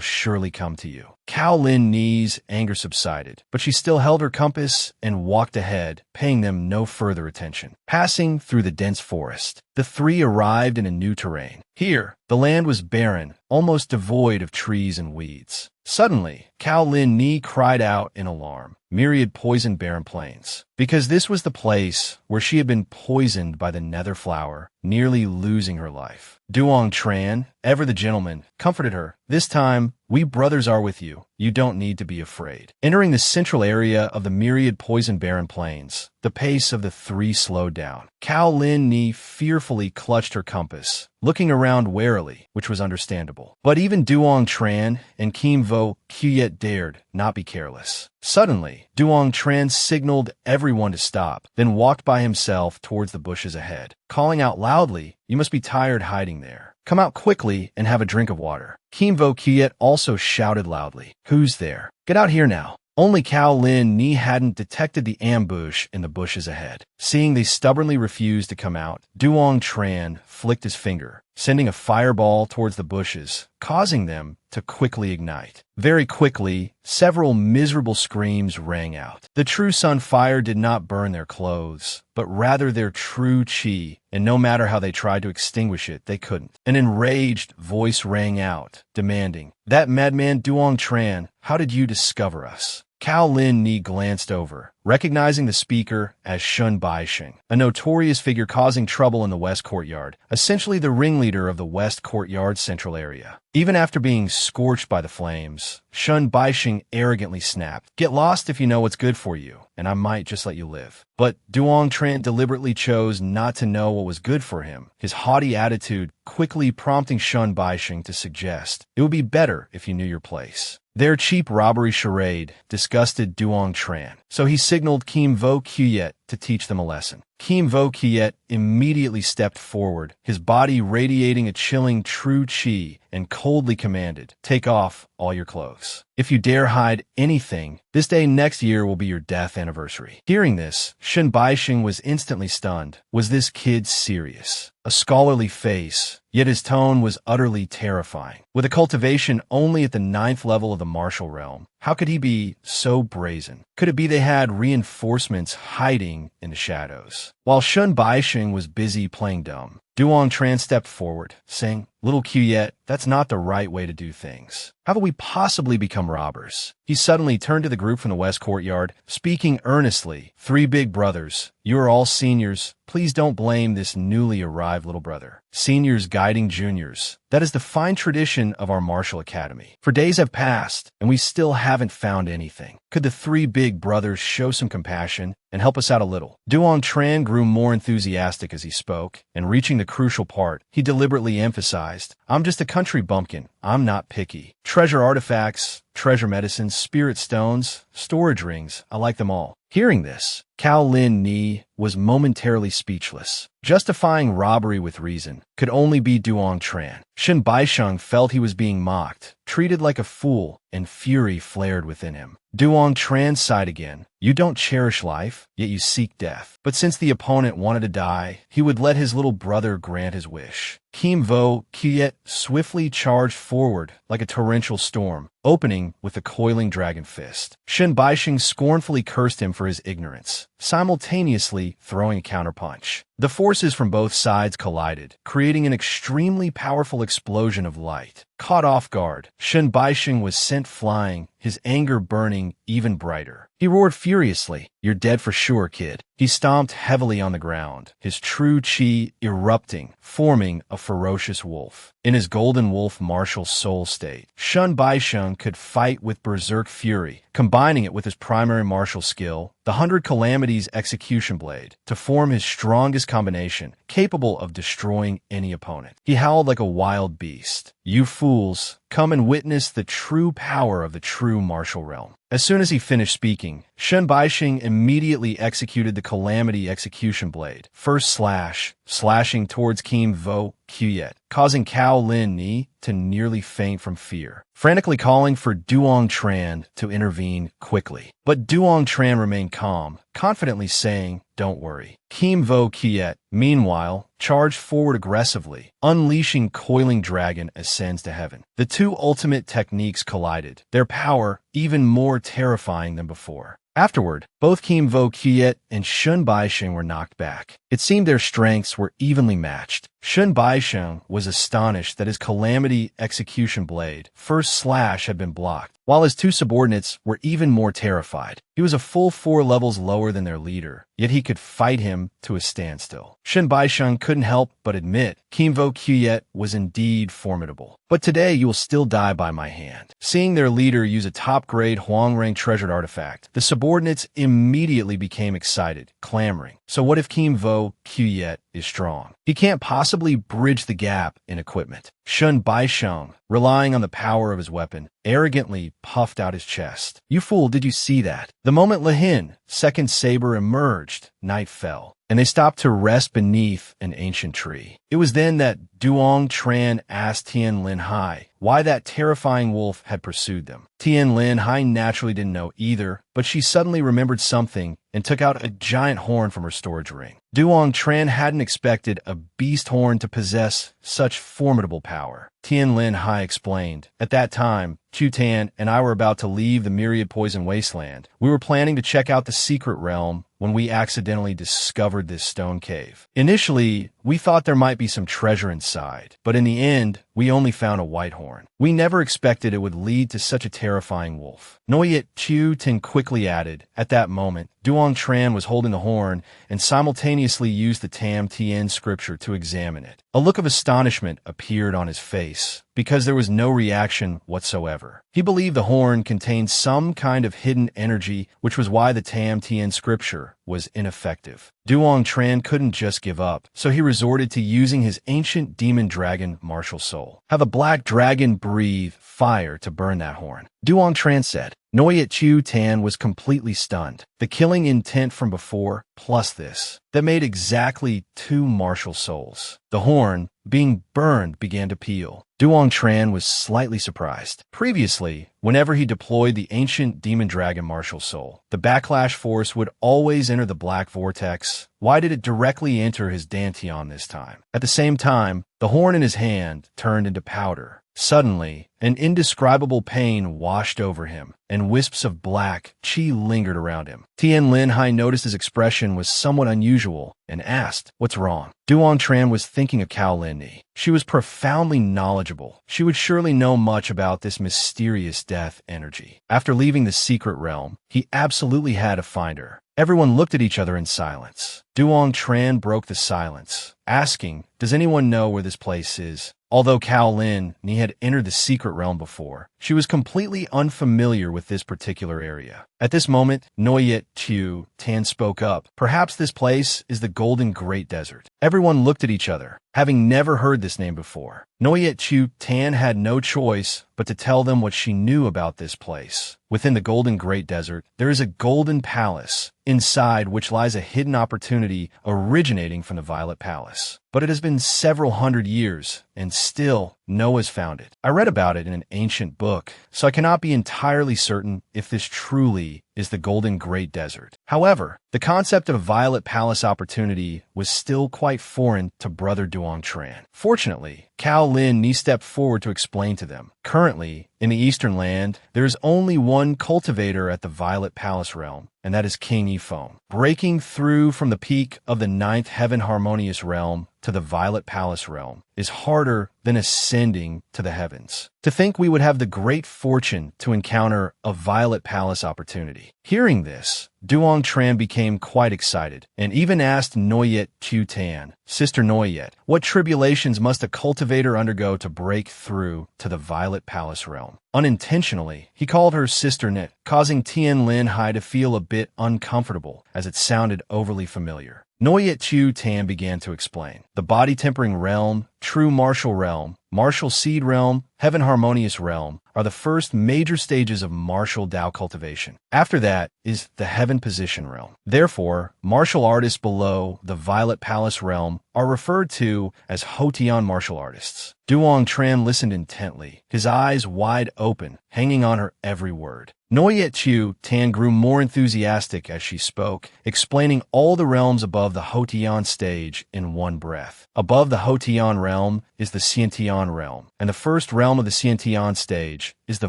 surely come to you. Lin Ni's anger subsided, but she still held her compass and walked ahead, paying them no further attention. Passing through the dense forest, the three arrived in a new terrain. Here, the land was barren, almost devoid of trees and weeds. Suddenly, Lin Ni cried out in alarm. Myriad poisoned barren plains, because this was the place where she had been poisoned by the nether flower, nearly losing her life. Duong Tran, ever the gentleman, comforted her. This time, we brothers are with you. You don't need to be afraid. Entering the central area of the myriad poison barren plains, the pace of the three slowed down. Lin Ni fearfully clutched her compass, looking around warily, which was understandable. But even Duong Tran and Kim Vo Kuyet dared not be careless. Suddenly, Duong Tran signaled everyone to stop, then walked by himself towards the bushes ahead, calling out loudly, "You must be tired hiding there. Come out quickly and have a drink of water. Kim Vo Kiet also shouted loudly. Who's there? Get out here now. Only Cao Lin Ni hadn't detected the ambush in the bushes ahead. Seeing they stubbornly refused to come out, Duong Tran flicked his finger, sending a fireball towards the bushes, causing them to quickly ignite. Very quickly, several miserable screams rang out. The true sun fire did not burn their clothes, but rather their true chi, and no matter how they tried to extinguish it, they couldn't. An enraged voice rang out, demanding, "That madman Duong Tran, how did you discover us?" Cao Lin Ni glanced over, recognizing the speaker as Shun Baixing, a notorious figure causing trouble in the West Courtyard, essentially the ringleader of the West Courtyard Central area. Even after being scorched by the flames, Shun Baixing arrogantly snapped, "Get lost if you know what's good for you, and I might just let you live." But Duong Tran deliberately chose not to know what was good for him, his haughty attitude quickly prompting Shun Baixing to suggest, "It would be better if you knew your place." Their cheap robbery charade disgusted Duong Tran, so he signaled Kim Vo Kiet to teach them a lesson. Kim Vo Kiet immediately stepped forward, his body radiating a chilling true chi, and coldly commanded, "Take off all your clothes. If you dare hide anything, this day next year will be your death anniversary." Hearing this, Shun Baixing was instantly stunned. Was this kid serious? A scholarly face, yet his tone was utterly terrifying. With a cultivation only at the 9th level of the martial realm, how could he be so brazen? Could it be they had reinforcements hiding in the shadows? While Shun Baixing was busy playing dumb, Duong Tran stepped forward, saying, "Little Kiet, that's not the right way to do things. How could we possibly become robbers?" He suddenly turned to the group from the West Courtyard, speaking earnestly. "Three big brothers, you are all seniors. Please don't blame this newly arrived little brother. Seniors guiding juniors. That is the fine tradition of our martial academy. For days have passed, and we still haven't found anything. Could the three big brothers show some compassion and help us out a little?" Duong Tran grew more enthusiastic as he spoke, and reaching the crucial part, he deliberately emphasized, "I'm just a country bumpkin. I'm not picky. Treasure artifacts, treasure medicines, spirit stones, storage rings, I like them all." Hearing this, Cao Lin Ni was momentarily speechless. Justifying robbery with reason could only be Duong Tran. Shun Baixing felt he was being mocked, treated like a fool, and fury flared within him. Duong Tran sighed again. "You don't cherish life, yet you seek death." But since the opponent wanted to die, he would let his little brother grant his wish. Kim Vo Kiet swiftly charged forward like a torrential storm, opening with a coiling dragon fist. Shun Baixing scornfully cursed him for his ignorance, simultaneously throwing a counterpunch. The forces from both sides collided, creating an extremely powerful explosion of light. Caught off guard, Shun Baixing was sent flying, his anger burning even brighter. He roared furiously, "You're dead for sure, kid." He stomped heavily on the ground, his true chi erupting, forming a ferocious wolf. In his golden wolf martial soul state, Shun Baixing could fight with berserk fury, combining it with his primary martial skill, the 100 Calamities Execution Blade, to form his strongest combination, capable of destroying any opponent. He howled like a wild beast. "You fools, come and witness the true power of the true martial realm." As soon as he finished speaking, Shun Baixing immediately executed the Calamity Execution Blade, first slashing towards Kim Vo Kiet, causing Cao Lin Ni to nearly faint from fear, frantically calling for Duong Tran to intervene quickly. But Duong Tran remained calm, confidently saying, "Don't worry." Kim Vo Kiet, meanwhile, charged forward aggressively, unleashing Coiling Dragon Ascends to Heaven. The two ultimate techniques collided, their power even more terrifying than before. Afterward, both Kim Vo Kiet and Shun Baixing were knocked back. It seemed their strengths were evenly matched. Shun Baixing was astonished that his Calamity Execution Blade, first slash, had been blocked, while his two subordinates were even more terrified. He was a full 4 levels lower than their leader, yet he could fight him to a standstill. Shun Baixing couldn't help but admit Kim Vo Kiet was indeed formidable. "But today you will still die by my hand." Seeing their leader use a top-grade Huangrang treasured artifact, the subordinates immediately became excited, clamoring, "So what if Kim Vo Kiet is strong? He can't possibly bridge the gap in equipment." Shun Baisheng, relying on the power of his weapon, arrogantly puffed out his chest. "You fool, did you see that?" The moment Lihin, second saber, emerged, night fell, and they stopped to rest beneath an ancient tree. It was then that Duong Tran asked Tien Linhai why that terrifying wolf had pursued them. Tien Linhai naturally didn't know either, but she suddenly remembered something and took out a giant horn from her storage ring. Duong Tran hadn't expected a beast horn to possess such formidable power. Tien Linhai explained, "At that time, Chu Tan and I were about to leave the Myriad Poison Wasteland. We were planning to check out the secret realm when we accidentally discovered this stone cave. Initially, we thought there might be some treasure inside, but in the end, we only found a white horn. We never expected it would lead to such a terrifying wolf." Noyet Chu Tin quickly added, "At that moment, Duong Tran was holding the horn and simultaneously used the Tam Tien scripture to examine it. A look of astonishment appeared on his face, because there was no reaction whatsoever. He believed the horn contained some kind of hidden energy, which was why the Tam Tien scripture was ineffective. Duong Tran couldn't just give up, so he resorted to using his ancient demon dragon martial soul. Have a black dragon breathe fire to burn that horn," Duong Tran said. Noyet Chu Tan was completely stunned. The killing intent from before, plus this, that made exactly 2 martial souls. The horn, being burned, began to peel. Duong Tran was slightly surprised. Previously, whenever he deployed the ancient demon dragon martial soul, the backlash force would always enter the black vortex. Why did it directly enter his dantian this time? At the same time, the horn in his hand turned into powder. Suddenly, an indescribable pain washed over him, and wisps of black chi lingered around him. Tien Linhai noticed his expression was somewhat unusual and asked, "What's wrong?" Duong Tran was thinking of Cao Linni. She was profoundly knowledgeable. She would surely know much about this mysterious death energy. After leaving the secret realm, he absolutely had to find her. Everyone looked at each other in silence. Duong Tran broke the silence, asking, "Does anyone know where this place is?" Although Cao Linni had entered the secret realm before, she was completely unfamiliar with this particular area. At this moment, Noyet Chu Tan spoke up. "Perhaps this place is the Golden Great Desert." Everyone looked at each other, having never heard this name before. Noyet Chu Tan had no choice but to tell them what she knew about this place. Within the Golden Great Desert, there is a golden palace, inside which lies a hidden opportunity originating from the Violet Palace. But it has been several hundred years, and still, no one's found it. I read about it in an ancient book, so I cannot be entirely certain if this truly is the Golden Great Desert. However, the concept of a Violet Palace opportunity was still quite foreign to Brother Duong Tran. Fortunately, Cao Linni stepped forward to explain to them. Currently, in the Eastern Land, there is only one cultivator at the Violet Palace realm, and that is King Yifeng. Breaking through from the peak of the 9th Heaven Harmonious realm to the Violet Palace realm is harder than ascending to the heavens. To think we would have the great fortune to encounter a Violet Palace opportunity. Hearing this, Duong Tran became quite excited, and even asked Noyet Chu Tan, "Sister Noyet, what tribulations must a cultivator undergo to break through to the Violet Palace realm?" Unintentionally, he called her Sister Nit, causing Tien Linhai to feel a bit uncomfortable, as it sounded overly familiar. Noyet Chu Tan began to explain. The body-tempering realm, true martial realm, martial seed realm, heaven harmonious realm are the first major stages of martial Dao cultivation. After that is the heaven position realm. Therefore, martial artists below the Violet Palace realm are referred to as Hotian martial artists. Duong Tran listened intently, his eyes wide open, hanging on her every word. Noyet Chu Tan grew more enthusiastic as she spoke, explaining all the realms above the Hotian stage in one breath. Above the Hotian realm is the Xiantian realm, and the first realm of the Xiantian stage is the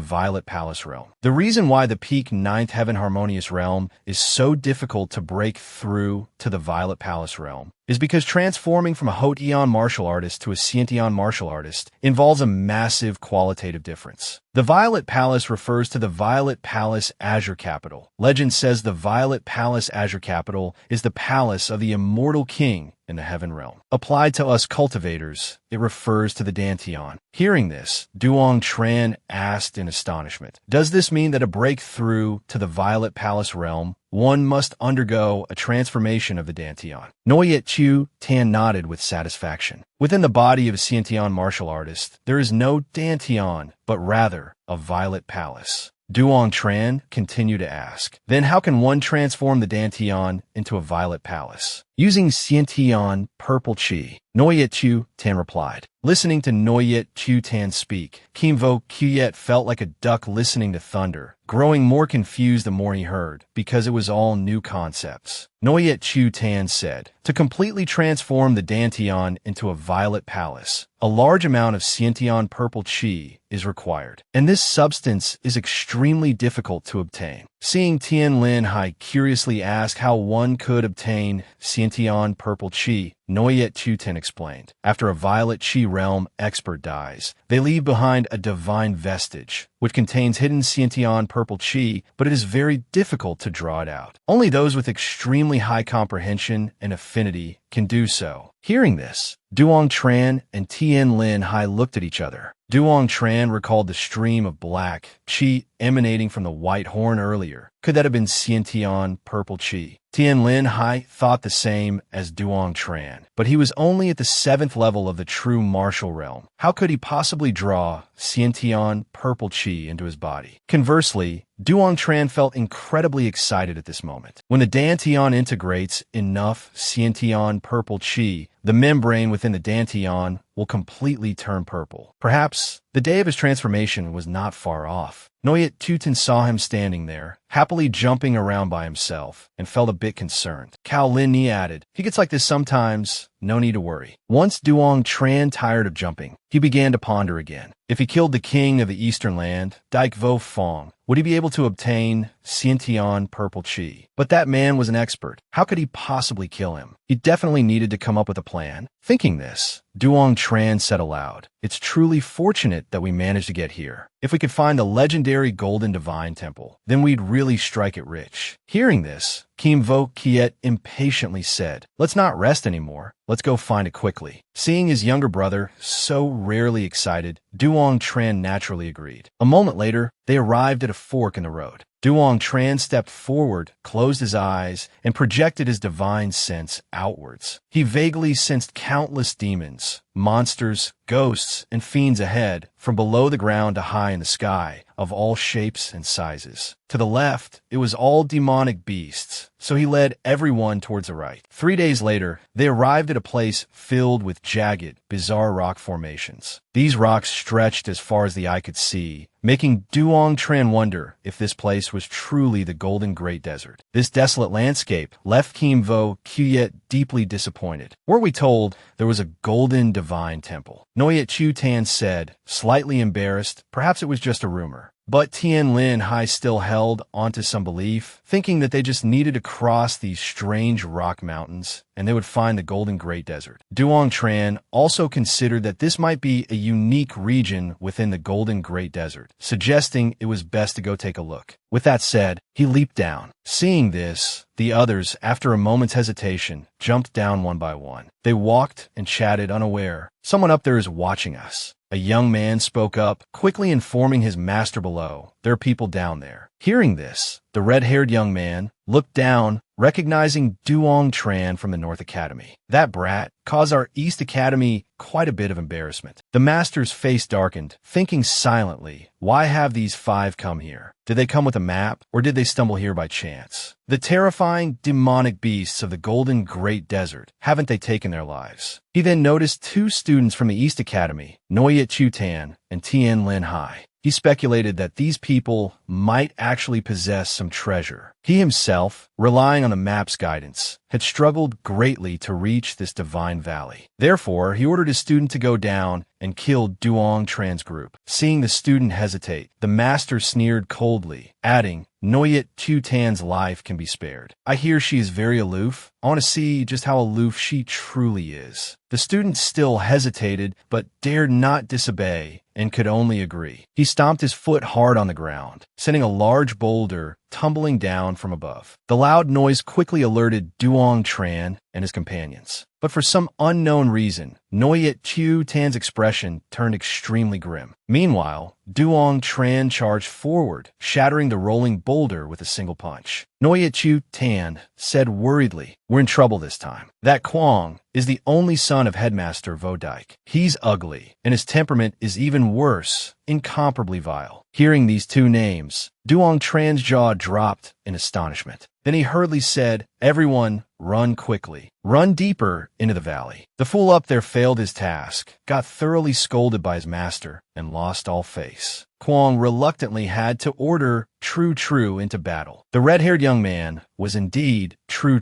Violet Palace realm. The reason why the peak 9th Heaven Harmonious realm is so difficult to break through to the Violet Palace realm is because transforming from a Hotian martial artist to a Xiantian martial artist involves a massive qualitative difference. The Violet Palace refers to the Violet Palace Azure Capital. Legend says the Violet Palace Azure Capital is the palace of the immortal king in the heaven realm. Applied to us cultivators, it refers to the Dantian. Hearing this, Duong Tran asked in astonishment, "Does this mean that a breakthrough to the Violet Palace realm one must undergo a transformation of the Dantian. Noyet Chu Tan nodded with satisfaction. Within the body of a Xiantian martial artist, there is no Dantian, but rather a violet palace. Duong Tran continued to ask, then how can one transform the Dantian into a violet palace? Using Xiantian Purple Chi, Noyet Chu Tan replied. Listening to Noyet Chu Tan speak, Kimvo Kuyet felt like a duck listening to thunder, growing more confused the more he heard, because it was all new concepts. Noyet Chu Tan said, to completely transform the Dantian into a violet palace, a large amount of Xiantian Purple Chi is required, and this substance is extremely difficult to obtain. Seeing Tian Linhai curiously ask how one could obtain Xiantian Purple Chi, Noyet Chu Tan explained. After a violet Chi realm expert dies, they leave behind a divine vestige, which contains hidden Xiantian Purple Chi, but it is very difficult to draw it out. Only those with extremely high comprehension and affinity can do so. Hearing this, Duong Tran and Tien Linhai looked at each other. Duong Tran recalled the stream of black Chi emanating from the white horn earlier. Could that have been Xiantian Purple Chi? Tien Linhai thought the same as Duong Tran, but he was only at the 7th level of the true martial realm. How could he possibly draw Xiantian Purple Chi into his body? Conversely, Duong Tran felt incredibly excited at this moment. When the Dantian integrates enough Xiantian Purple Chi, the membrane within the Dantian will completely turn purple. Perhaps the day of his transformation was not far off. Noyet Chu Tan saw him standing there, happily jumping around by himself, and felt a bit concerned. Cao Lin Ni added, he gets like this sometimes, no need to worry. Once Duong Tran tired of jumping, he began to ponder again. If he killed the king of the eastern land, Daik Vo Fong, would he be able to obtain Xiantian Purple Chi? But that man was an expert. How could he possibly kill him? He definitely needed to come up with a plan. Thinking this, Duong Tran said aloud, it's truly fortunate that we managed to get here. If we could find the legendary Golden Divine Temple, then we'd really strike it rich. Hearing this, Kim Vo Kiet impatiently said, let's not rest anymore. Let's go find it quickly. Seeing his younger brother so rarely excited, Duong Tran naturally agreed. A moment later, they arrived at a fork in the road. Duong Tran stepped forward, closed his eyes, and projected his divine sense outwards. He vaguely sensed countless demons, monsters, ghosts, and fiends ahead, from below the ground to high in the sky, of all shapes and sizes. To the left, it was all demonic beasts, so he led everyone towards the right. 3 days later, they arrived at a place filled with jagged, bizarre rock formations. These rocks stretched as far as the eye could see, making Duong Tran wonder if this place was truly the Golden Great Desert. This desolate landscape left Kim Vo Kuyet deeply disappointed. Were we told there was a Golden Divine Temple? Noyet Chu Tan said, slightly embarrassed, perhaps it was just a rumor. But Tien Linhai still held onto some belief, thinking that they just needed to cross these strange rock mountains and they would find the Golden Great Desert. Duong Tran also considered that this might be a unique region within the Golden Great Desert, suggesting it was best to go take a look. With that said, he leaped down. Seeing this, the others, after a moment's hesitation, jumped down one by one. They walked and chatted unaware. Someone up there is watching us. A young man spoke up, quickly informing his master below, there are people down there. Hearing this, the red-haired young man looked down, recognizing Duong Tran from the North Academy. That brat caused our East Academy quite a bit of embarrassment. The master's face darkened, thinking silently, why have these 5 come here? Did they come with a map, or did they stumble here by chance? The terrifying, demonic beasts of the Golden Great Desert, haven't they taken their lives? He then noticed 2 students from the East Academy, Noyet Chu Tan and Tien Linhai. He speculated that these people might actually possess some treasure. He himself, relying on the map's guidance, had struggled greatly to reach this divine valley. Therefore, he ordered his student to go down and kill Duong Tran's group. Seeing the student hesitate, the master sneered coldly, adding, Noyet Chu Tan's life can be spared. I hear she is very aloof. I want to see just how aloof she truly is. The student still hesitated, but dared not disobey and could only agree. He stomped his foot hard on the ground, sending a large boulder tumbling down from above. The loud noise quickly alerted Duong, Tran, and his companions. But for some unknown reason, Noyet Chu Tan's expression turned extremely grim. Meanwhile, Duong Tran charged forward, shattering the rolling boulder with a single punch. Noyet Chu Tan said worriedly, "We're in trouble this time. That Kwong is the only son of Headmaster Vodike. He's ugly, and his temperament is even worse, incomparably vile." Hearing these two names, Duong Tran's jaw dropped in astonishment. Then he hurriedly said, "Everyone, run quickly. Run deeper into the valley." The fool up there failed his task, got thoroughly scolded by his master, and lost all face. Kwong reluctantly had to order True into battle. The red-haired young man was indeed True.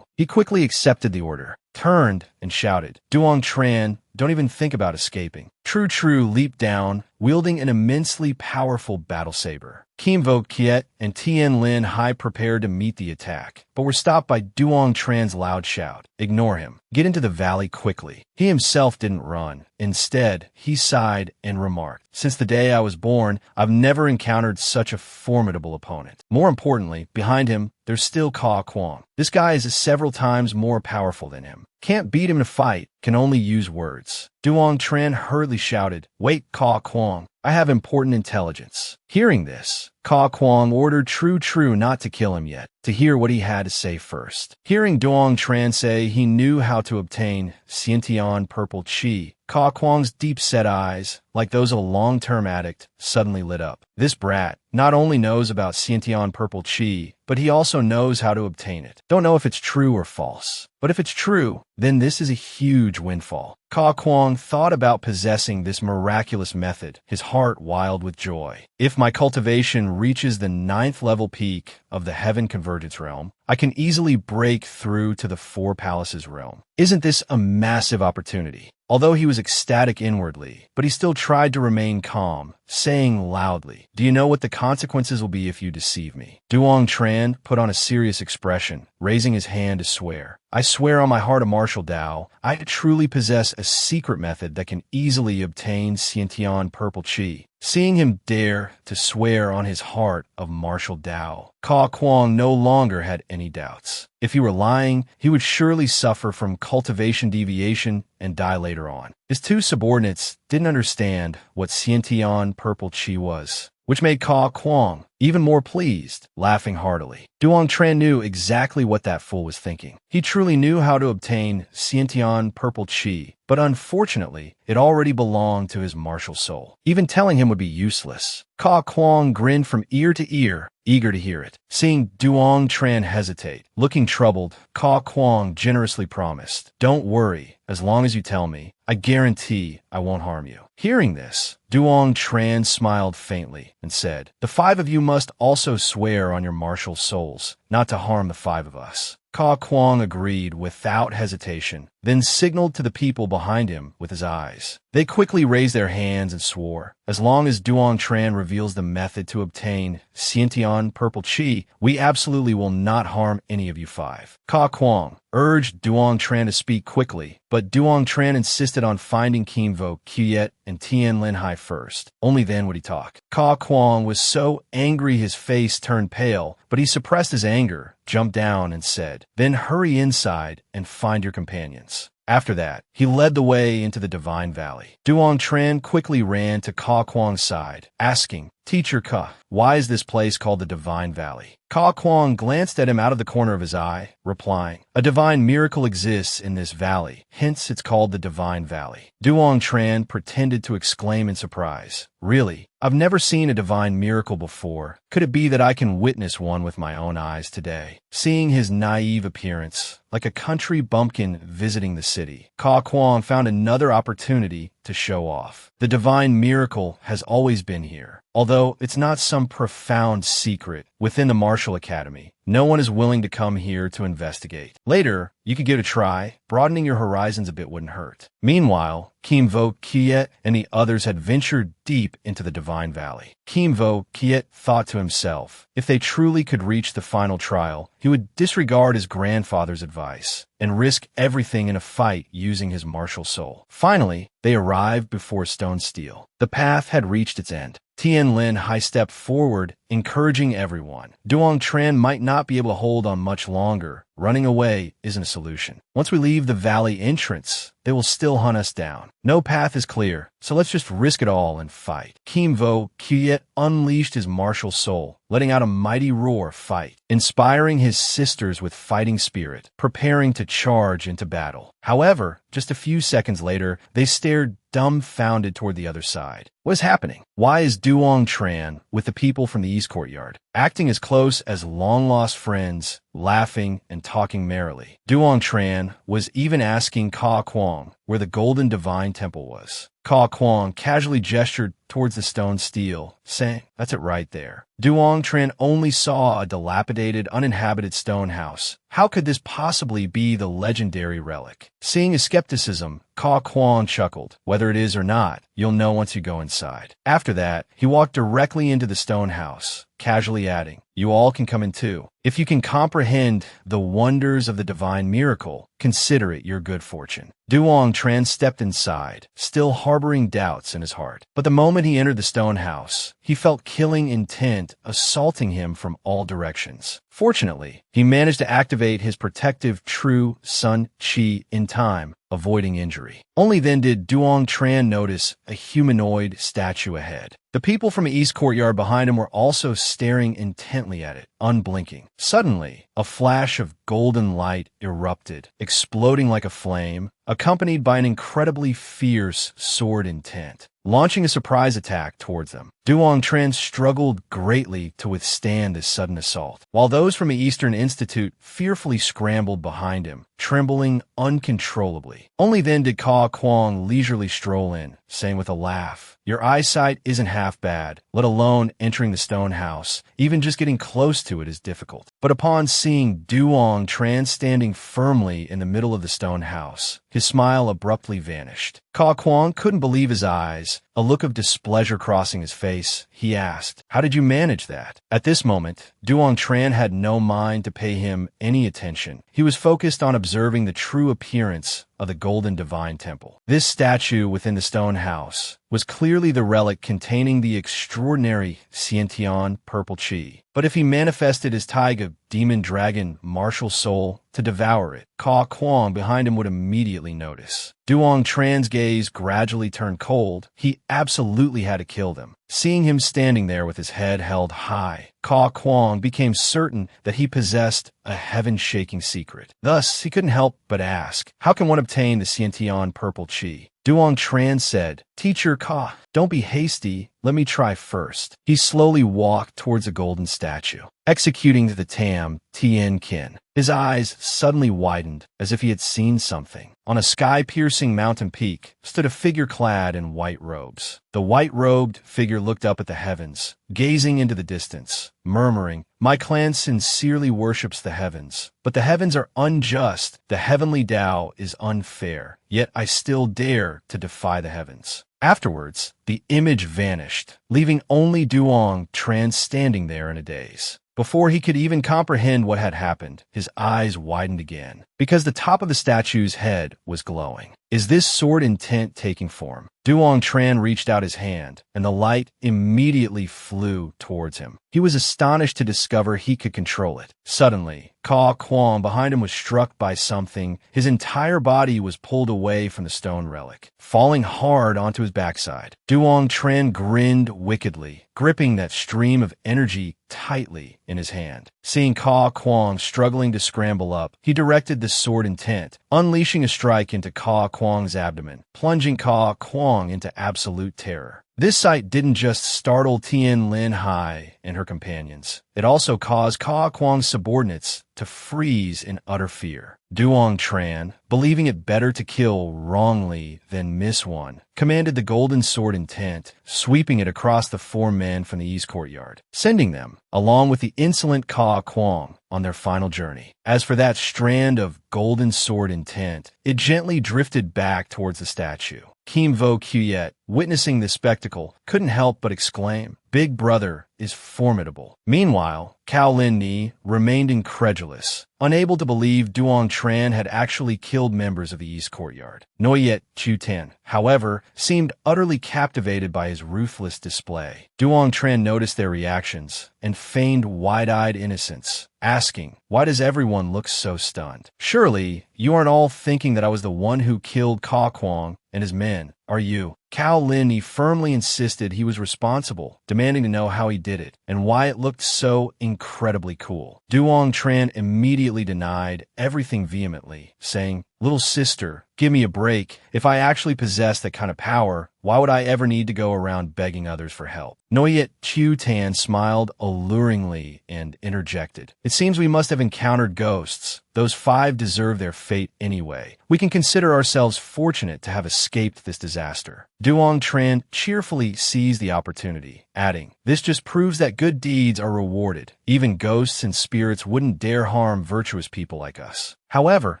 He quickly accepted the order, turned, and shouted, "Duong Tran, don't even think about escaping." True leaped down, wielding an immensely powerful battle saber. Kimvo Kiet and Tien Linhai prepared to meet the attack, but were stopped by Duong Tran's loud shout, "Ignore him. Get into the valley quickly." He himself didn't run. Instead, he sighed and remarked, "Since the day I was born, I've never encountered such a formidable opponent." More importantly, behind him, there's still Ka Kwong. This guy is several times more powerful than him. Can't beat him in a fight, can only use words. Duong Tran hurriedly shouted, "Wait, Ka Kwong. I have important intelligence." Hearing this, Ka Kwong ordered True not to kill him yet, to hear what he had to say first. Hearing Duong Tran say he knew how to obtain Innate Purple Chi, Ka Kwong's deep-set eyes, like those of a long-term addict, suddenly lit up. This brat not only knows about Innate Purple Chi, but he also knows how to obtain it. Don't know if it's true or false. But if it's true, then this is a huge windfall. Ka Kwong thought about possessing this miraculous method, his heart wild with joy. If my cultivation reaches the 9th level peak of the Heaven Convergence realm, I can easily break through to the Four Palaces realm. Isn't this a massive opportunity? Although he was ecstatic inwardly, but he still tried to remain calm, saying loudly, "Do you know what the consequences will be if you deceive me?" Duong Tran put on a serious expression, raising his hand to swear. "I swear on my heart of martial Tao, I truly possess a secret method that can easily obtain Innate Purple Chi." Seeing him dare to swear on his heart of martial Tao, Ka Kwong no longer had any doubts. If he were lying, he would surely suffer from cultivation deviation and die later on. His two subordinates didn't understand what Innate Purple Chi was, which made Ka Kwong even more pleased, laughing heartily. Duong Tran knew exactly what that fool was thinking. He truly knew how to obtain Innate Purple Chi, but unfortunately, it already belonged to his martial soul. Even telling him would be useless. Ka Kwong grinned from ear to ear, eager to hear it. Seeing Duong Tran hesitate, looking troubled, Ka Kwong generously promised, "Don't worry, as long as you tell me, I guarantee I won't harm you." Hearing this, Duong Tran smiled faintly and said, "The 5 of you must also swear on your martial souls not to harm the 5 of us." Ka Kwong agreed without hesitation, then signaled to the people behind him with his eyes. They quickly raised their hands and swore, "As long as Duong Tran reveals the method to obtain Innate Purple Chi, we absolutely will not harm any of you 5. Ka Kwong urged Duong Tran to speak quickly, but Duong Tran insisted on finding Kimvo Kiet and Tien Linhai first. Only then would he talk. Ka Kwong was so angry his face turned pale, but he suppressed his anger, jumped down, and said, "Then hurry inside and find your companions." After that, he led the way into the Divine Valley. Duong Tran quickly ran to Ka Kwong's side, asking, "Teacher Ka, why is this place called the Divine Valley?" Ka Kwong glanced at him out of the corner of his eye, replying, "A divine miracle exists in this valley, hence it's called the Divine Valley." Duong Tran pretended to exclaim in surprise, "Really? I've never seen a divine miracle before. Could it be that I can witness one with my own eyes today?" Seeing his naive appearance, like a country bumpkin visiting the city, Ka Kwong found another opportunity to show off. The divine miracle has always been here. Although it's not some profound secret within the Martial Academy, no one is willing to come here to investigate. Later, you could give it a try. Broadening your horizons a bit wouldn't hurt. Meanwhile, Kimvo Kiet and the others had ventured deep into the Divine Valley. Kimvo Kiet thought to himself, if they truly could reach the final trial, he would disregard his grandfather's advice and risk everything in a fight using his martial soul. Finally, they arrived before Stone Steel. The path had reached its end. Linhai stepped forward, encouraging everyone. Duong Tran might not be able to hold on much longer. Running away isn't a solution. Once we leave the valley entrance, they will still hunt us down. No path is clear, so let's just risk it all and fight. Kimvo Kyet unleashed his martial soul, letting out a mighty roar fight, inspiring his sisters with fighting spirit, preparing to charge into battle. However, just a few seconds later, they stared dumbfounded toward the other side. What is happening? Why is Duong Tran with the people from the East Courtyard, acting as close as long-lost friends, laughing and talking merrily? Duong Tran was even asking Ka Kwong where the Golden Divine Temple was. Ka Kwong casually gestured towards the stone stele, saying, "That's it right there." Duong Tran only saw a dilapidated, uninhabited stone house. How could this possibly be the legendary relic? Seeing his skepticism, Ka Kwong chuckled. "Whether it is or not, you'll know once you go inside." After that, he walked directly into the stone house, casually adding, "You all can come in too. If you can comprehend the wonders of the divine miracle, consider it your good fortune." Duong Tran stepped inside, still harboring doubts in his heart. But the moment he entered the stone house, he felt killing intent assaulting him from all directions. Fortunately, he managed to activate his protective True Sun Chi in time, avoiding injury. Only then did Duong Tran notice a humanoid statue ahead. The people from the East Courtyard behind him were also staring intently at it, unblinking. Suddenly, a flash of golden light erupted, exploding like a flame, accompanied by an incredibly fierce sword intent, launching a surprise attack towards them. Duong Tran struggled greatly to withstand this sudden assault, while those from the Eastern Institute fearfully scrambled behind him, trembling uncontrollably. Only then did Ka Kwong leisurely stroll in, saying with a laugh, "Your eyesight isn't half bad, let alone entering the stone house. Even just getting close to it is difficult." But upon seeing Duong Tran standing firmly in the middle of the stone house, his smile abruptly vanished. Ka Kwong couldn't believe his eyes. A look of displeasure crossing his face, he asked, "How did you manage that?" At this moment, Duong Tran had no mind to pay him any attention. He was focused on observing the true appearance of the Golden Divine Temple. This statue within the stone house was clearly the relic containing the extraordinary Innate Purple Chi. But if he manifested his Taiga demon dragon martial soul to devour it, Ka Kwong behind him would immediately notice. Duong Tran's gaze gradually turned cold. He absolutely had to kill them. Seeing him standing there with his head held high, Ka Kwong became certain that he possessed a heaven-shaking secret. Thus, he couldn't help but ask, "How can one obtain the Innate Purple Chi?" Duong Tran said, "Teacher Ka, don't be hasty. Let me try first." He slowly walked towards a golden statue, executing the tam Tien Kin. His eyes suddenly widened, as if he had seen something. On a sky-piercing mountain peak stood a figure clad in white robes. The white-robed figure looked up at the heavens, gazing into the distance, murmuring, "My clan sincerely worships the heavens, but the heavens are unjust. The heavenly Tao is unfair, yet I still dare to defy the heavens." Afterwards, the image vanished, leaving only Duong Tran standing there in a daze. Before he could even comprehend what had happened, his eyes widened again, because the top of the statue's head was glowing. Is this sword intent taking form? Duong Tran reached out his hand, and the light immediately flew towards him. He was astonished to discover he could control it. Suddenly, Ka Kwong behind him was struck by something. His entire body was pulled away from the stone relic, falling hard onto his backside. Duong Tran grinned wickedly, gripping that stream of energy tightly in his hand. Seeing Ka Kwong struggling to scramble up, he directed the sword intent, unleashing a strike into Ka Kwong's abdomen, plunging Ka Kwong into absolute terror. This sight didn't just startle Tien Linhai and her companions. It also caused Ka Kwong's subordinates to freeze in utter fear. Duong Tran, believing it better to kill wrongly than miss one, commanded the golden sword intent, sweeping it across the four men from the East Courtyard, sending them, along with the insolent Ka Kwong, on their final journey. As for that strand of golden sword intent, it gently drifted back towards the statue, Kim Vo Kuyet, witnessing this spectacle, couldn't help but exclaim, "Big brother is formidable." Meanwhile, Cao Lin Ni remained incredulous, unable to believe Duong Tran had actually killed members of the East Courtyard. Noyet Chu Tan, however, seemed utterly captivated by his ruthless display. Duong Tran noticed their reactions and feigned wide-eyed innocence, asking, "Why does everyone look so stunned? Surely, you aren't all thinking that I was the one who killed Ka Kwong and his men, are you?" Cao Lin Ni firmly insisted he was responsible, demanding to know how he did it and why it looked so incredibly cool. Duong Tran immediately denied everything vehemently, saying, "Little sister, give me a break. If I actually possess that kind of power, why would I ever need to go around begging others for help?" Noyet Chu Tan smiled alluringly and interjected, "It seems we must have encountered ghosts. Those 5 deserve their fate anyway. We can consider ourselves fortunate to have escaped this disaster." Duong Tran cheerfully seized the opportunity, adding, "This just proves that good deeds are rewarded. Even ghosts and spirits wouldn't dare harm virtuous people like us." However,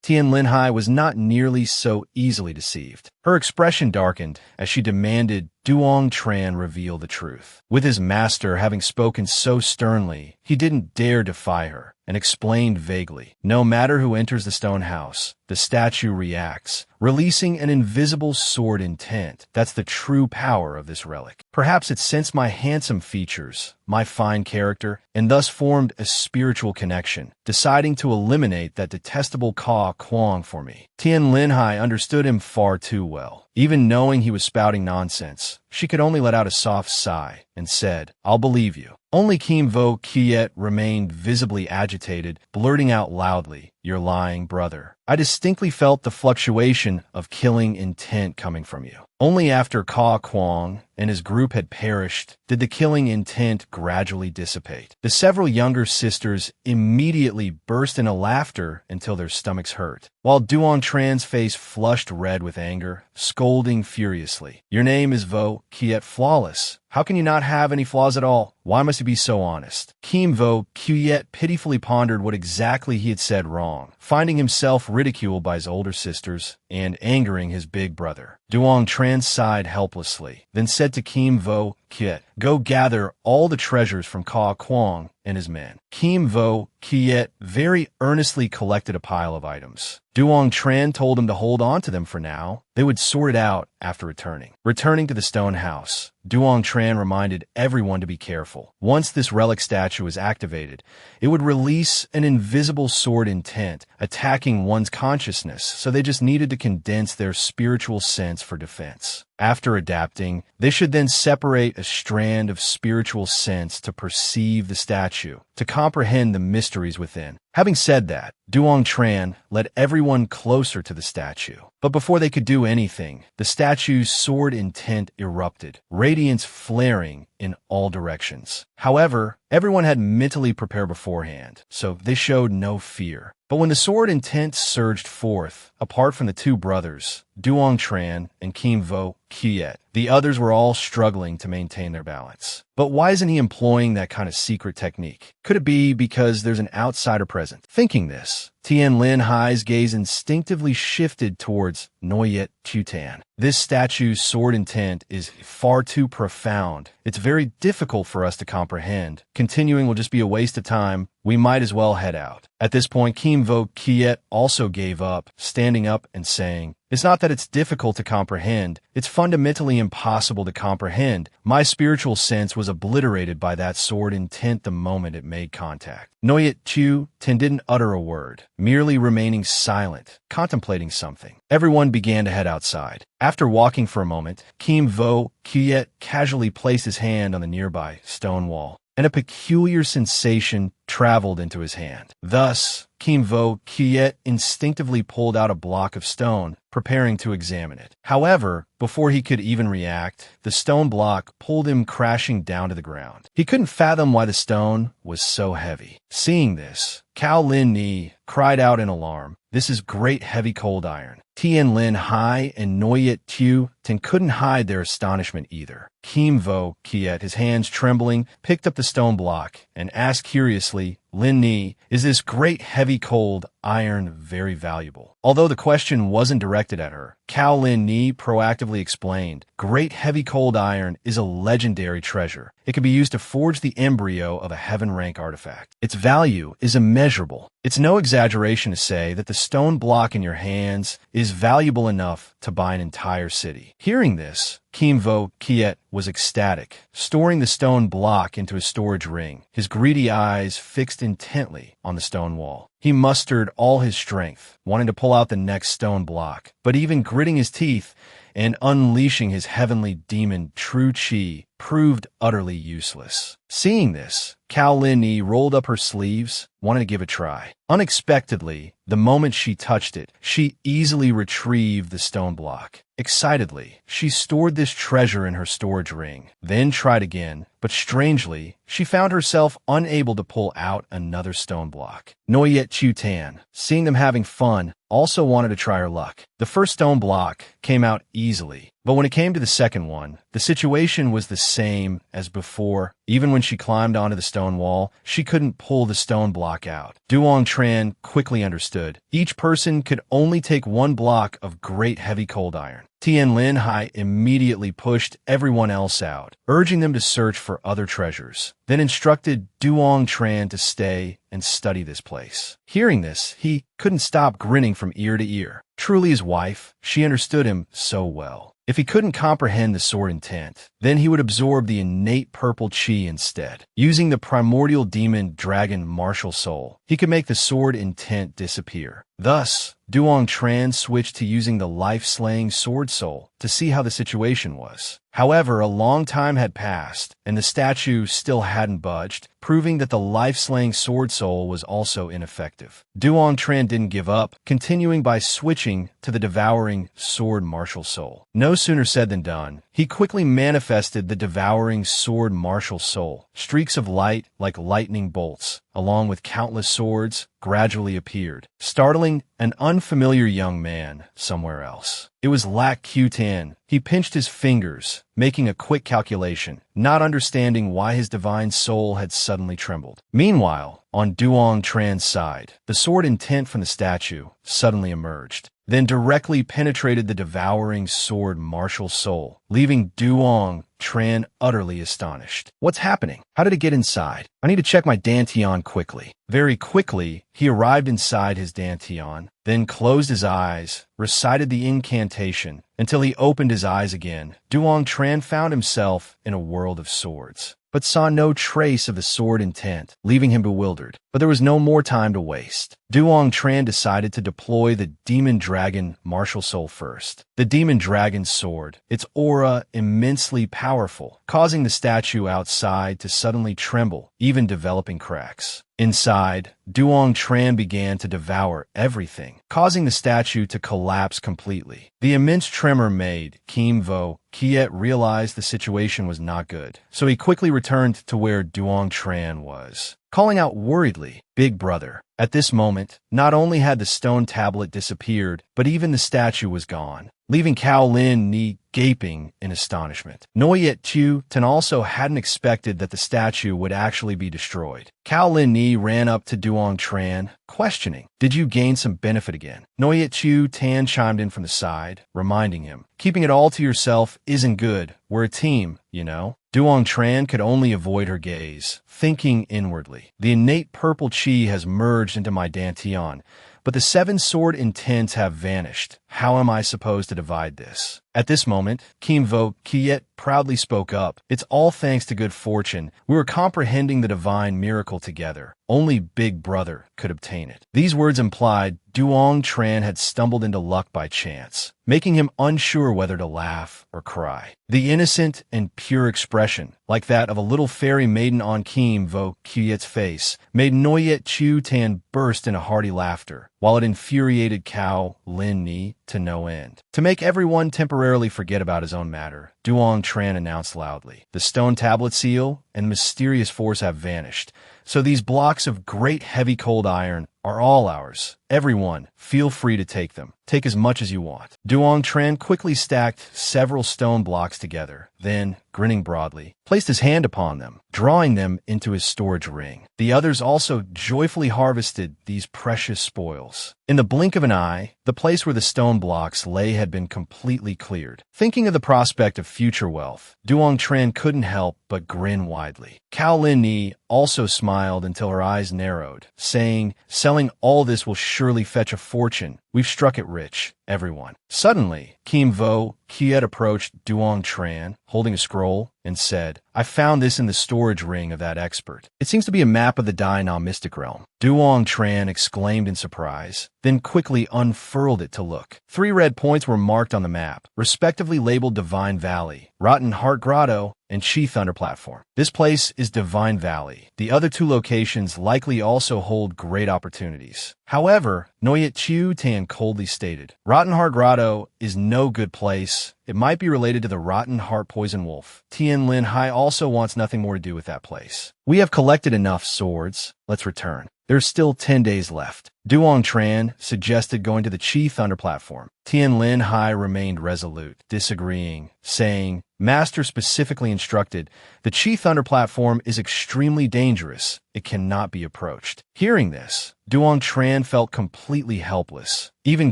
Tian Linhai was not nearly so easily deceived. Her expression darkened as she demanded Duong Tran reveal the truth. With his master having spoken so sternly, he didn't dare defy her, and explained vaguely, "No matter who enters the stone house, the statue reacts, releasing an invisible sword intent. That's the true power of this relic. Perhaps it sensed my handsome features, my fine character, and thus formed a spiritual connection, deciding to eliminate that detestable Ka Kwong for me." Tian Linhai understood him far too well. Even knowing he was spouting nonsense, she could only let out a soft sigh and said, "I'll believe you." Only Kim Vo Kuyet remained visibly agitated, blurting out loudly, "You're lying, brother. I distinctly felt the fluctuation of killing intent coming from you. Only after Ka Kwong and his group had perished did the killing intent gradually dissipate." The several younger sisters immediately burst into laughter until their stomachs hurt, while Duong Tran's face flushed red with anger, scolding furiously, "Your name is Vo Kuyet Flawless. How can you not have any flaws at all? Why must you be so honest?" Kim Vo Kuyet pitifully pondered what exactly he had said wrong, finding himself ridiculed by his older sisters and angering his big brother. Duong Tran sighed helplessly, then said to Kim Vo Kuyet, "Go gather all the treasures from Ka Kwong and his men." Kim Vo Kuyet very earnestly collected a pile of items. Duong Tran told him to hold on to them for now. They would sort it out after returning. Returning to the stone house, Duong Tran reminded everyone to be careful. Once this relic statue was activated, it would release an invisible sword intent, attacking one's consciousness, so they just needed to condense their spiritual sense for defense. After adapting, they should then separate a strand of spiritual sense to perceive the statue, to comprehend the mysteries within. Having said that, Duong Tran led everyone closer to the statue. But before they could do anything, the statue's sword intent erupted, radiance flaring in all directions. However, everyone had mentally prepared beforehand, so they showed no fear. But when the sword intent surged forth, apart from the 2 brothers, Duong Tran and Kim Vo Kuyet, the others were all struggling to maintain their balance. But why isn't he employing that kind of secret technique? Could it be because there's an outsider present? Thinking this, Tian Linhai's gaze instinctively shifted towards Noyet Chu Tan. This statue's sword intent is far too profound. It's very difficult for us to comprehend. Continuing will just be a waste of time. We might as well head out. At this point, Kim Vo Kuyet also gave up, standing up and saying, "It's not that it's difficult to comprehend. It's fundamentally impossible to comprehend. My spiritual sense was obliterated by that sword intent the moment it made contact." Noyet Chu Tan didn't utter a word, merely remaining silent, contemplating something. Everyone began to head outside. After walking for a moment, Kim Vo Kuyet casually placed his hand on the nearby stone wall, and a peculiar sensation traveled into his hand. Thus, Kim Vo Kuyet instinctively pulled out a block of stone, preparing to examine it. However, before he could even react, the stone block pulled him crashing down to the ground. He couldn't fathom why the stone was so heavy. Seeing this, Cao Lin Ni cried out in alarm, "This is great heavy cold iron." Tian Linhai and Noyet Chu Tan couldn't hide their astonishment either. Kim Vo Kuyet, his hands trembling, picked up the stone block and asked curiously, Linhai, is this great heavy cold iron very valuable? Although the question wasn't directed at her, Cao Linhai proactively explained, great heavy cold iron is a legendary treasure. It can be used to forge the embryo of a heaven rank artifact. Its value is immeasurable. It's no exaggeration to say that the stone block in your hands is valuable enough to buy an entire city. Hearing this, Kim Vo Kiet was ecstatic, storing the stone block into his storage ring, his greedy eyes fixed intently on the stone wall. He mustered all his strength, wanting to pull out the next stone block, but even gritting his teeth and unleashing his heavenly demon True Chi proved utterly useless. Seeing this, Cao Linhai rolled up her sleeves, wanting to give a try. Unexpectedly, the moment she touched it, she easily retrieved the stone block. Excitedly, she stored this treasure in her storage ring, then tried again, but strangely, she found herself unable to pull out another stone block. Noyet Chu Tan, seeing them having fun, also wanted to try her luck. The first stone block came out easily, but when it came to the second one, the situation was the same as before. Even when she climbed onto the stone wall, she couldn't pull the stone block out. Duong Tran quickly understood. Each person could only take one block of great heavy cold iron. Tien Linhai immediately pushed everyone else out, urging them to search for other treasures, then instructed Duong Tran to stay and study this place. Hearing this, he couldn't stop grinning from ear to ear. Truly his wife, she understood him so well. If he couldn't comprehend the sword intent, then he would absorb the innate purple chi instead. Using the primordial demon dragon martial soul, he could make the sword intent disappear. Thus, Duong Tran switched to using the life-slaying sword soul to see how the situation was. However, a long time had passed, and the statue still hadn't budged, proving that the life-slaying sword soul was also ineffective. Duong Tran didn't give up, continuing by switching to the devouring sword martial soul. No sooner said than done. He quickly manifested the devouring sword martial soul. Streaks of light, like lightning bolts, along with countless swords, gradually appeared, startling an unfamiliar young man somewhere else. It was Lac Q10. He pinched his fingers, making a quick calculation, not understanding why his divine soul had suddenly trembled. Meanwhile, on Duong Tran's side, the sword intent from the statue suddenly emerged, then directly penetrated the devouring sword martial soul, leaving Duong Tran utterly astonished. What's happening? How did it get inside? I need to check my Dantian quickly. Very quickly, he arrived inside his Dantian, then closed his eyes, recited the incantation, until he opened his eyes again. Duong Tran found himself in a world of swords, but saw no trace of the sword intent, leaving him bewildered. But there was no more time to waste. Duong Tran decided to deploy the Demon Dragon Martial Soul first. The Demon Dragon's sword, its aura immensely powerful, causing the statue outside to suddenly tremble, even developing cracks. Inside, Duong Tran began to devour everything, causing the statue to collapse completely. The immense tremor made Kim Vo Kiet realized the situation was not good, so he quickly returned to where Duong Tran was, calling out worriedly, "Big brother." At this moment, not only had the stone tablet disappeared, but even the statue was gone, leaving Cao Linhai gaping in astonishment. Noyet Chu Tan also hadn't expected that the statue would actually be destroyed. Cao Linhai ran up to Duong Tran, questioning, "Did you gain some benefit again?" Noyet Chu Tan chimed in from the side, reminding him, "Keeping it all to yourself isn't good. We're a team, you know." Duong Tran could only avoid her gaze, thinking inwardly, "The innate purple chi has merged into my Dantian, but the seven sword intents have vanished. How am I supposed to divide this?" At this moment, Kim Vo Kiet proudly spoke up. "It's all thanks to good fortune. We were comprehending the divine miracle together. Only Big Brother could obtain it." These words implied Duong Tran had stumbled into luck by chance, making him unsure whether to laugh or cry. The innocent and pure expression, like that of a little fairy maiden on Kim Vo Kiet's face, made Noyet Chu Tan burst into hearty laughter. while it infuriated Cao Lin Ni to no end. To make everyone temporarily forget about his own matter, Duong Tran announced loudly, "The stone tablet seal and mysterious force have vanished, so these blocks of great heavy cold iron are all ours. Everyone, feel free to take them. Take as much as you want." Duong Tran quickly stacked several stone blocks together, then, grinning broadly, placed his hand upon them, drawing them into his storage ring. The others also joyfully harvested these precious spoils. In the blink of an eye, the place where the stone blocks lay had been completely cleared. Thinking of the prospect of future wealth, Duong Tran couldn't help but grin widely. Cao Lin Ni also smiled until her eyes narrowed, saying, "Selling all this will surely fetch a fortune. We've struck it rich, everyone." Suddenly, Kim Vo Kiet approached Duong Tran, holding a scroll, and said, "I found this in the storage ring of that expert. It seems to be a map of the Dai Na mystic realm." Duong Tran exclaimed in surprise, then quickly unfurled it to look. 3 red points were marked on the map, respectively labeled Divine Valley, Rotten Heart Grotto, and Chi Thunder Platform. This place is Divine Valley. The other 2 locations likely also hold great opportunities. However, Noyet Chiu Tan coldly stated, "Rotten Heart Grotto is no good place. It might be related to the Rotten Heart Poison Wolf. Tien Linhai also wants nothing more to do with that place. We have collected enough swords. Let's return. There's still 10 days left." Duong Tran suggested going to the Chi Thunder Platform. Tien Linhai remained resolute, disagreeing, saying, "Master specifically instructed, the Chi Thunder Platform is extremely dangerous. It cannot be approached." Hearing this, Duong Tran felt completely helpless. Even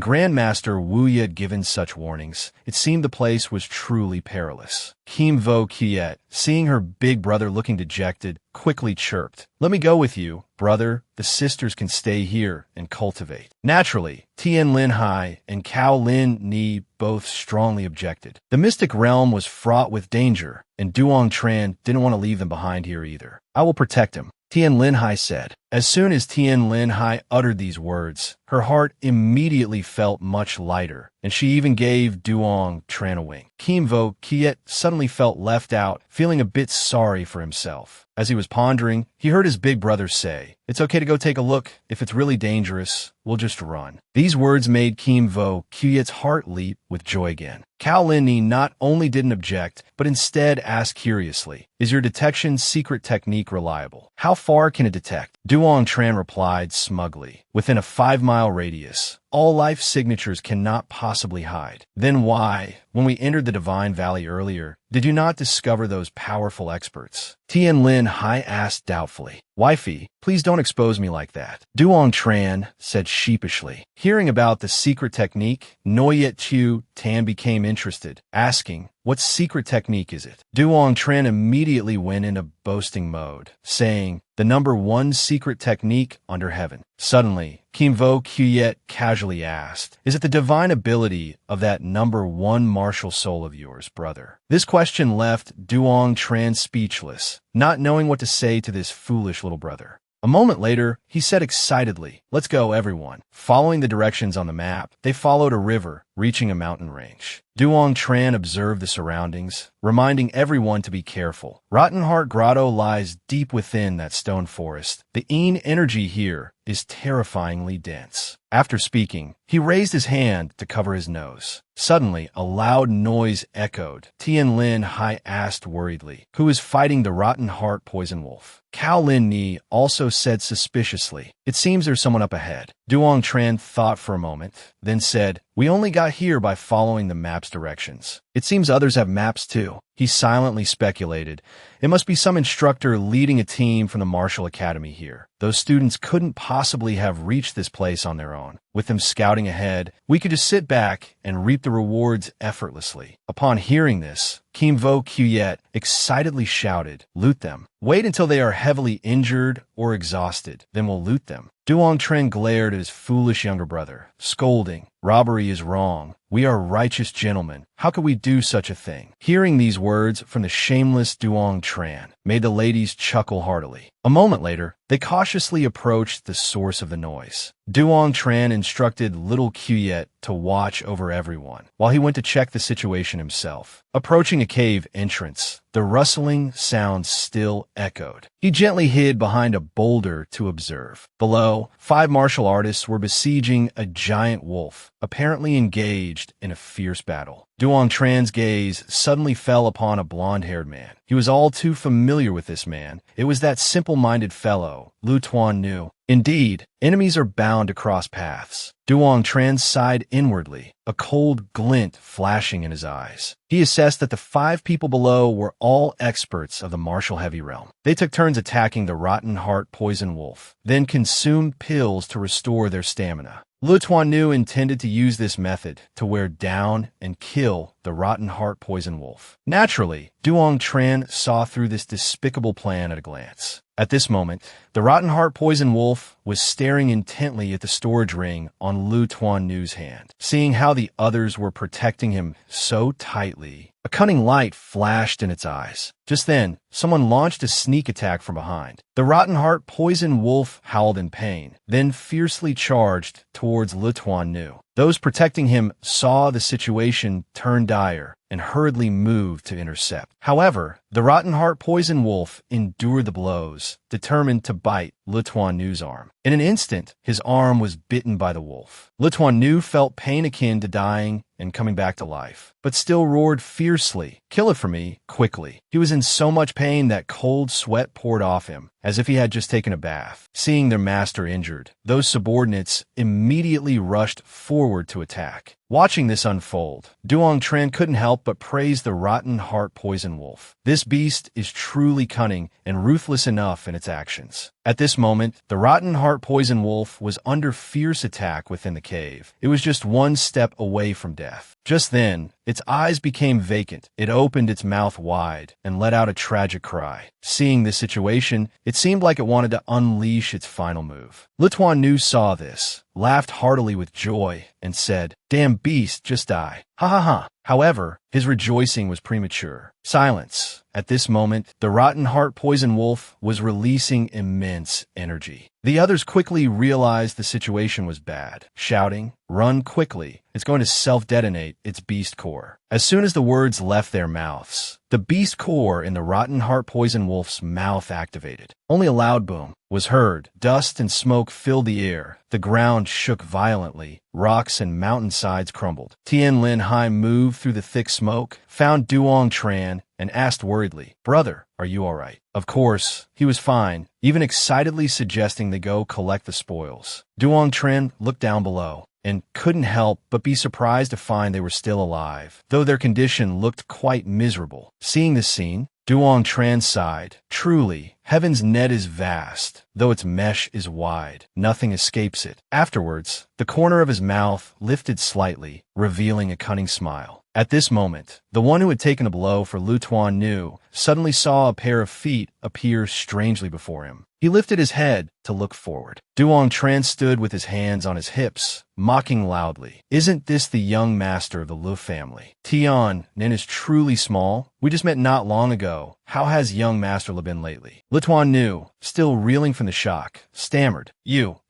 Grandmaster Wu Yi had given such warnings. It seemed the place was truly perilous. Kim Vo Kiet, seeing her big brother looking dejected, quickly chirped, "Let me go with you, brother. The sisters can stay here and cultivate." Naturally, Tien Linhai and Cao Lin Ni both strongly objected. The mystic realm was fraught with danger, and Duong Tran didn't want to leave them behind here either. "I will protect him," Tien Linhai said. As soon as Tien Linhai uttered these words, her heart immediately felt much lighter, and she even gave Duong Tran a wink. Kim Vo Kiet suddenly felt left out, feeling a bit sorry for himself. As he was pondering, he heard his big brother say, "It's okay to go take a look. If it's really dangerous, we'll just run." These words made Kim Vo Kiet's heart leap with joy again. Cao Lin Ni not only didn't object, but instead asked curiously, "Is your detection secret technique reliable? How far can it detect?" Duong Tran replied smugly, "Within a 5-mile radius. All life signatures cannot possibly hide." "Then why, when we entered the Divine Valley earlier, did you not discover those powerful experts?" Tien Linhai asked doubtfully. "Wifey, please don't expose me like that," Duong Tran said sheepishly. Hearing about the secret technique, Noyet Chiu Tan became interested, asking, "What secret technique is it?" Duong Tran immediately went into boasting mode, saying, "The number 1 secret technique under heaven." Suddenly, Kim Vo Kiet casually asked, "Is it the divine ability of that number 1 martial soul of yours, brother?" This question left Duong Tran speechless, not knowing what to say to this foolish little brother. A moment later, he said excitedly, "Let's go, everyone." Following the directions on the map, they followed a river, reaching a mountain range. Duong Tran observed the surroundings, reminding everyone to be careful. Rotten Heart Grotto lies deep within that stone forest. The Yin energy here is terrifyingly dense. After speaking, he raised his hand to cover his nose. Suddenly, a loud noise echoed. Tien Linhai asked worriedly, "Who is fighting the Rotten Heart Poison Wolf?" Cao Lin Ni also said suspiciously, "It seems there's someone up ahead." Duong Tran thought for a moment, then said, "We only got here by following the map's directions. It seems others have maps too." He silently speculated, "It must be some instructor leading a team from the Martial Academy here. Those students couldn't possibly have reached this place on their own. With them scouting ahead, we could just sit back and reap the rewards effortlessly." Upon hearing this, Kim Vo Kiet excitedly shouted, "Loot them. Wait until they are heavily injured or exhausted, then we'll loot them." Duong Tran glared at his foolish younger brother, scolding, "Robbery is wrong. We are righteous gentlemen. How could we do such a thing?" Hearing these words from the shameless Duong Tran, made the ladies chuckle heartily. A moment later, they cautiously approached the source of the noise. Duong Tran instructed little Quyet to watch over everyone, while he went to check the situation himself. Approaching a cave entrance, the rustling sound still echoed. He gently hid behind a boulder to observe. Below, 5 martial artists were besieging a giant wolf, apparently engaged in a fierce battle. Duong Tran's gaze suddenly fell upon a blonde-haired man. He was all too familiar with this man. It was that simple-minded fellow, Lu Tuan knew. Indeed, enemies are bound to cross paths. Duong Tran sighed inwardly, a cold glint flashing in his eyes. He assessed that the 5 people below were all experts of the martial heavy realm. They took turns attacking the rotten heart poison wolf, then consumed pills to restore their stamina. Lu Tuan Nu intended to use this method to wear down and kill the rotten heart poison wolf. Naturally, Duong Tran saw through this despicable plan at a glance. At this moment, the rotten heart poison wolf was staring intently at the storage ring on Lu Tuan Nu's hand. Seeing how the others were protecting him so tightly, a cunning light flashed in its eyes. Just then, someone launched a sneak attack from behind. The rotten heart poison wolf howled in pain, then fiercely charged towards Lu Tuan Nu. Those protecting him saw the situation turn dire and hurriedly moved to intercept. However, the rotten heart poison wolf endured the blows, determined to bite Lu Tuan Nu's arm. In an instant, his arm was bitten by the wolf. Lu Tuan Nu felt pain akin to dying and coming back to life, but still roared fiercely, "Kill it for me, quickly." He was in so much pain that cold sweat poured off him, as if he had just taken a bath. Seeing their master injured, those subordinates immediately rushed forward to attack. Watching this unfold, Duong Tran couldn't help but praise the rotten heart poison wolf. This beast is truly cunning and ruthless enough in its actions. At this moment, the rotten heart poison wolf was under fierce attack within the cave. It was just one step away from death. Just then, its eyes became vacant. It opened its mouth wide and let out a tragic cry. Seeing this situation, it seemed like it wanted to unleash its final move. Lu Tuan Nu saw this, laughed heartily with joy, and said, "Damn beast, just die. Ha ha ha." However, his rejoicing was premature. Silence. At this moment, the rotten heart poison wolf was releasing immense energy. The others quickly realized the situation was bad, shouting, "Run quickly. It's going to self-detonate its beast core." As soon as the words left their mouths, the beast core in the rotten heart poison wolf's mouth activated. Only a loud boom was heard. Dust and smoke filled the air. The ground shook violently. Rocks and mountainsides crumbled. Tian Linhai moved through the thick smoke, found Duong Tran, and asked worriedly, "Brother, are you all right?" Of course, he was fine, even excitedly suggesting they go collect the spoils. Duong Tran looked down below and couldn't help but be surprised to find they were still alive, though their condition looked quite miserable. Seeing this scene, Duong Tran sighed. Truly, heaven's net is vast, though its mesh is wide. Nothing escapes it. Afterwards, the corner of his mouth lifted slightly, revealing a cunning smile. At this moment, the one who had taken a blow for Lu Tuan Nu suddenly saw a pair of feet appear strangely before him. He lifted his head to look forward. Duong Tran stood with his hands on his hips, mocking loudly. "Isn't this the young master of the Lu family? Tien Nan is truly small. We just met not long ago. How has young Master Le been lately?" Lu Tuan Nu, still reeling from the shock, stammered,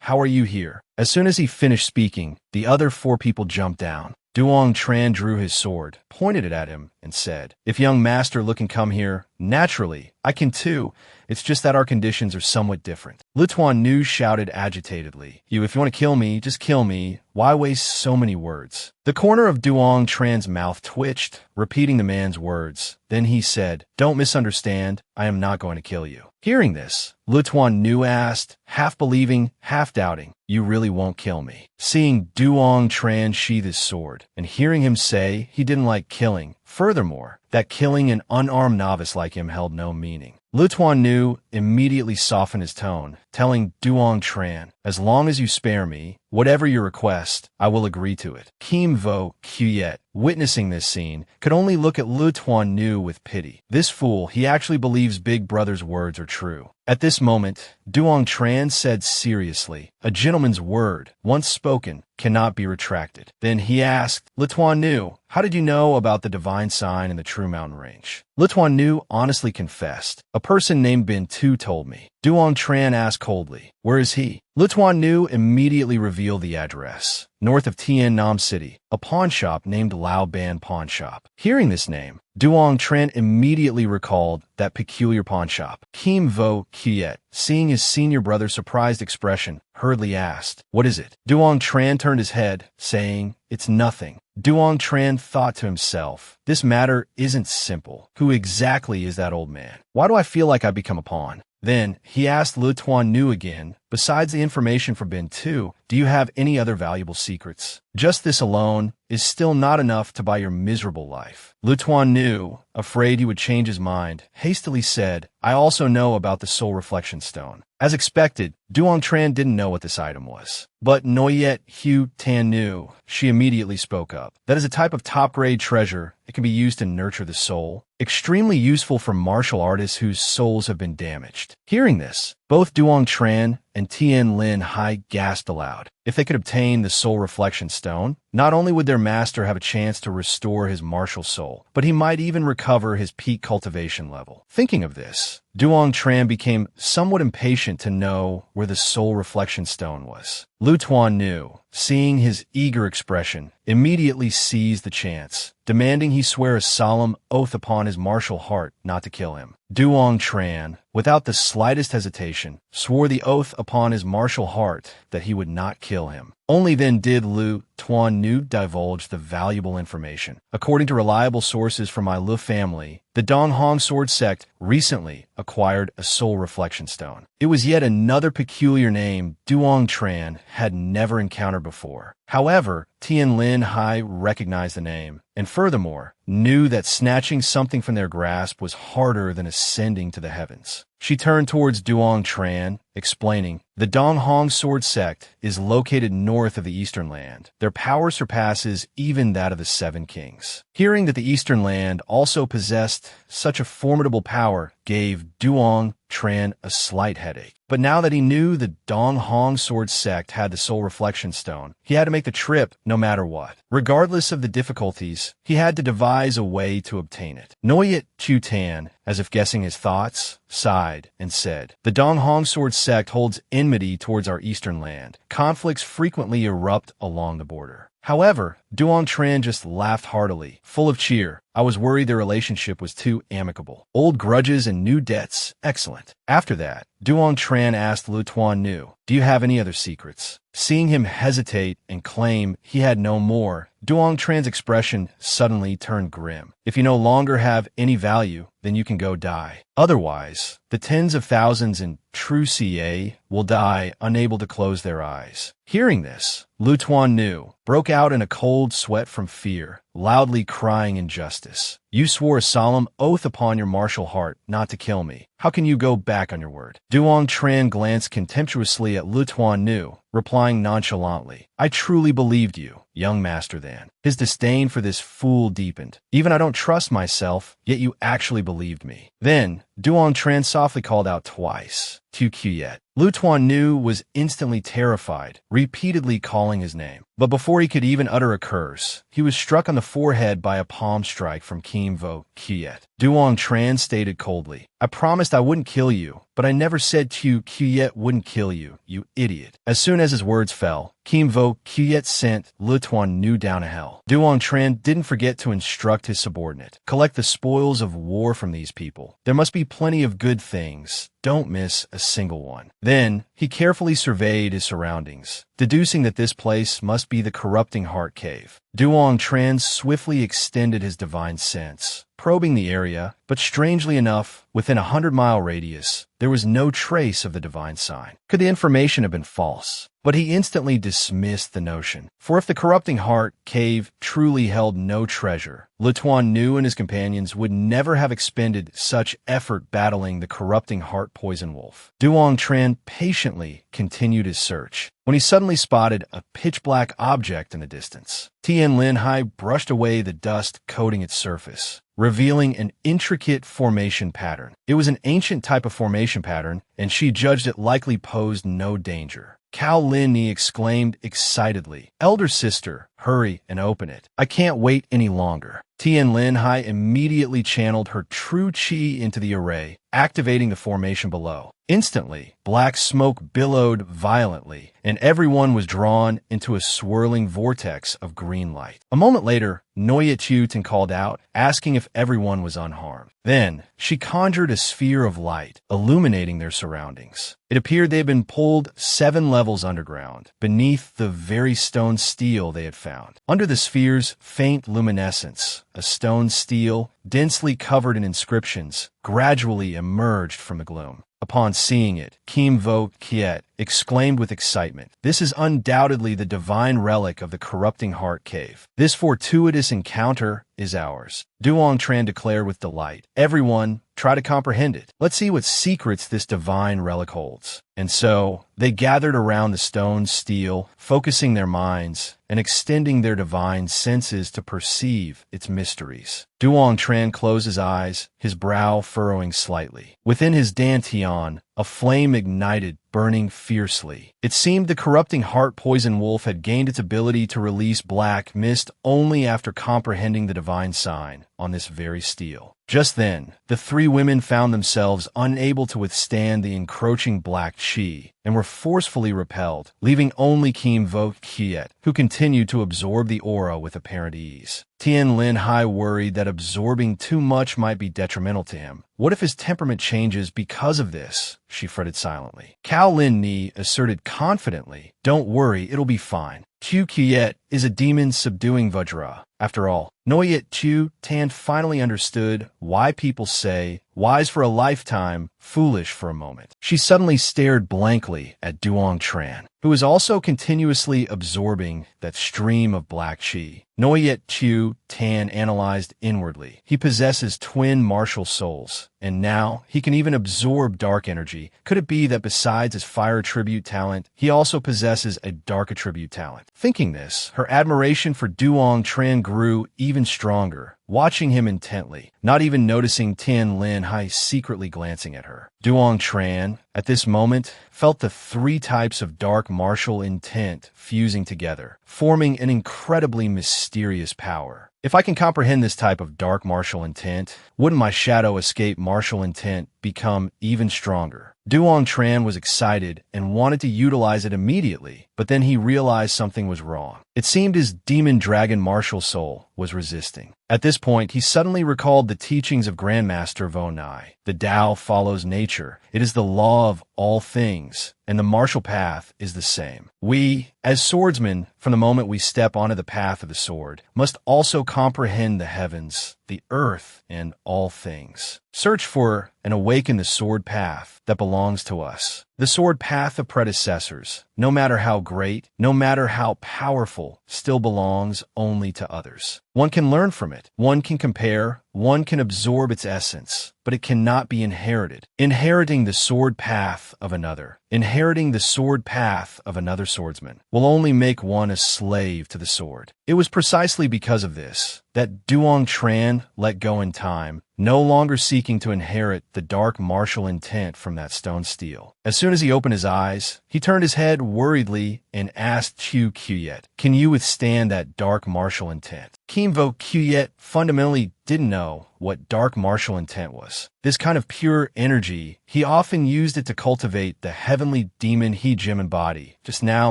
how are you here?" As soon as he finished speaking, the other 4 people jumped down. Duong Tran drew his sword, pointed it at him, and said, "If young Master Lu can come here, naturally, I can too. It's just that our conditions are somewhat different." Lu Tuan Nu shouted agitatedly, if you want to kill me, just kill me. Why waste so many words?" The corner of Duong Tran's mouth twitched, repeating the man's words. Then he said, "Don't misunderstand. I am not going to kill you." Hearing this, Lu Tuan Nu asked, half believing, half doubting, "You really won't kill me?" Seeing Duong Tran sheath his sword, and hearing him say he didn't like killing, furthermore, that killing an unarmed novice like him held no meaning, Lu Tuan Nu immediately softened his tone, telling Duong Tran, "As long as you spare me, whatever your request, I will agree to it." Kim Vo Kuyet, witnessing this scene, could only look at Le Tuan Nu with pity. This fool, he actually believes Big Brother's words are true. At this moment, Duong Tran said seriously, "A gentleman's word, once spoken, cannot be retracted." Then he asked, "Le Tuan Nu, how did you know about the divine sign in the True Mountain Range?" Le Tuan Nu honestly confessed, "A person named Bin Tu told me." Duong Tran asked coldly, "Where is he?" Le Tuan Nu immediately revealed the address, north of Tien Nam City, a pawn shop named Lao Ban Pawn Shop. Hearing this name, Duong Tran immediately recalled that peculiar pawn shop. Kim Vo Kuyet, seeing his senior brother's surprised expression, hurriedly asked, "What is it?" Duong Tran turned his head, saying, "It's nothing." Duong Tran thought to himself, "This matter isn't simple. Who exactly is that old man? Why do I feel like I've become a pawn?" Then he asked Le Tuan Nu again, "Besides the information from Bin Tu, do you have any other valuable secrets? Just this alone is still not enough to buy your miserable life." Le Tuan Nu, afraid he would change his mind, hastily said, "I also know about the Soul Reflection Stone." As expected, Duong Tran didn't know what this item was. But Noyet Hu Tan Nu, she immediately spoke up. "That is a type of top-grade treasure. It can be used to nurture the soul. Extremely useful for martial artists whose souls have been damaged." Hearing this, both Duong Tran and Tien Linhai gasped aloud. If they could obtain the Soul Reflection Stone, not only would their master have a chance to restore his martial soul, but he might even recover his peak cultivation level. Thinking of this, Duong Tran became somewhat impatient to know where the Soul Reflection Stone was. Le Tuan Nu, seeing his eager expression, immediately seized the chance, demanding he swear a solemn oath upon his martial heart not to kill him. Duong Tran, without the slightest hesitation, swore the oath upon his martial heart that he would not kill him. Only then did Le Tuan Nu divulge the valuable information. According to reliable sources from my Le family, the Dong Hong Sword Sect recently acquired a Soul Reflection Stone. It was yet another peculiar name Duong Tran had never encountered before. However, Tien Linhai recognized the name, and furthermore, knew that snatching something from their grasp was harder than ascending to the heavens. She turned towards Duong Tran, explaining, "The Dong Hong Sword Sect is located north of the Eastern Land. Their power surpasses even that of the Seven Kings." Hearing that the Eastern Land also possessed such a formidable power gave Duong Tran a slight headache. But now that he knew the Dong Hong Sword Sect had the Soul Reflection Stone, he had to make the trip no matter what. Regardless of the difficulties, he had to devise a way to obtain it. Noyet Chu Tan, as if guessing his thoughts, sighed and said, "The Dong Hong Sword Sect holds enmity towards our Eastern Land. Conflicts frequently erupt along the border." However, Duong Tran just laughed heartily, full of cheer. "I was worried their relationship was too amicable. Old grudges and new debts, excellent." After that, Duong Tran asked Le Tuan Nu, "Do you have any other secrets?" Seeing him hesitate and claim he had no more, Duong Tran's expression suddenly turned grim. "If you no longer have any value, then you can go die. Otherwise, the tens of thousands in true CA will die unable to close their eyes." Hearing this, Le Tuan Nu broke out in a cold sweat from fear, loudly crying injustice. "You swore a solemn oath upon your martial heart not to kill me. How can you go back on your word?" Duong Tran glanced contemptuously at Le Tuan Nu, replying nonchalantly, "I truly believed you, young master then." His disdain for this fool deepened. "Even I don't trust myself, yet you actually believed me." Then, Duong Tran softly called out twice, "Tu Kuyet." Le Tuan Nu was instantly terrified, repeatedly calling his name. But before he could even utter a curse, he was struck on the forehead by a palm strike from Kim Vo Kuyet. Duong Tran stated coldly, "I promised I wouldn't kill you, but I never said Tu Kuyet wouldn't kill you, you idiot." As soon as his words fell, Kim Vo Kuyet sent Le Tuan Nu down to hell. Duong Tran didn't forget to instruct his subordinate, "Collect the spoils of war from these people. There must be plenty of good things. Don't miss a single one." Then, he carefully surveyed his surroundings, deducing that this place must be the corrupting heart cave. Duong Tran swiftly extended his divine sense, probing the area, but strangely enough, within a 100-mile radius, there was no trace of the divine sign. Could the information have been false? But he instantly dismissed the notion. For if the corrupting heart cave truly held no treasure, Tuan knew and his companions would never have expended such effort battling the corrupting heart poison wolf. Duong Tran patiently continued his search when he suddenly spotted a pitch-black object in the distance. Tien Linhai brushed away the dust coating its surface, revealing an intricate formation pattern. It was an ancient type of formation pattern, and she judged it likely posed no danger. Cao Linni exclaimed excitedly, "Elder sister, hurry and open it. I can't wait any longer." Tien Linhai immediately channeled her true chi into the array, activating the formation below. Instantly, black smoke billowed violently, and everyone was drawn into a swirling vortex of green light. A moment later, Noya Chutin called out, asking if everyone was unharmed. Then, she conjured a sphere of light, illuminating their surroundings. It appeared they had been pulled 7 levels underground, beneath the very stone steel they had found. Under the sphere's faint luminescence, a stone steel, densely covered in inscriptions, gradually emerged from the gloom. Upon seeing it, Kim Vo Kiet exclaimed with excitement, "This is undoubtedly the divine relic of the corrupting heart cave. This fortuitous encounter is ours." Duong Tran declared with delight, "Everyone, try to comprehend it. Let's see what secrets this divine relic holds." And so, they gathered around the stone steel, focusing their minds and extending their divine senses to perceive its mysteries. Duong Tran closed his eyes, his brow furrowing slightly. Within his dantian, a flame ignited, burning fiercely. It seemed the corrupting heart poison wolf had gained its ability to release black mist only after comprehending the divine sign on this very steel. Just then, the 3 women found themselves unable to withstand the encroaching black chi and were forcefully repelled, leaving only Kim Vo Kiet, who continued to absorb the aura with apparent ease. Tien Linhai worried that absorbing too much might be detrimental to him. What if his temperament changes because of this? She fretted silently. Cao Lin Ni asserted confidently, "Don't worry, it'll be fine. Q Kiet is a demon subduing Vajra. After all, Noyet Chu Tan finally understood why people say, wise for a lifetime, foolish for a moment." She suddenly stared blankly at Duong Tran, who was also continuously absorbing that stream of black chi. Noyet Chu Tan analyzed inwardly. He possesses twin martial souls, and now he can even absorb dark energy. Could it be that besides his fire attribute talent, he also possesses a dark attribute talent? Thinking this, her admiration for Duong Tran grew even stronger, watching him intently, not even noticing Tien Linhai secretly glancing at her. Duong Tran, at this moment, felt the 3 types of dark martial intent fusing together, forming an incredibly mysterious power. If I can comprehend this type of dark martial intent, wouldn't my shadow escape martial intent become even stronger? Duong Tran was excited and wanted to utilize it immediately, but then he realized something was wrong. It seemed his demon dragon martial soul was resisting. At this point, he suddenly recalled the teachings of Grandmaster Vo Nai. The Tao follows nature. It is the law of all things, and the martial path is the same. We, as swordsmen, from the moment we step onto the path of the sword, must also comprehend the heavens, the earth, and all things. Search for and awaken the sword path that belongs to us. The sword path of predecessors, no matter how great, no matter how powerful, still belongs only to others. One can learn from it, one can compare, one can absorb its essence, but it cannot be inherited. Inheriting the sword path of another, inheriting the sword path of another swordsman, will only make one a slave to the sword. It was precisely because of this that Duong Tran let go in time, no longer seeking to inherit the dark martial intent from that stone steel. As soon as he opened his eyes, he turned his head worriedly and asked Chu Kuyet, "Can you withstand that dark martial intent?" Kim Vo Kuyet fundamentally didn't know what dark martial intent was. This kind of pure energy, he often used it to cultivate the heavenly demon he gem embody. Just now,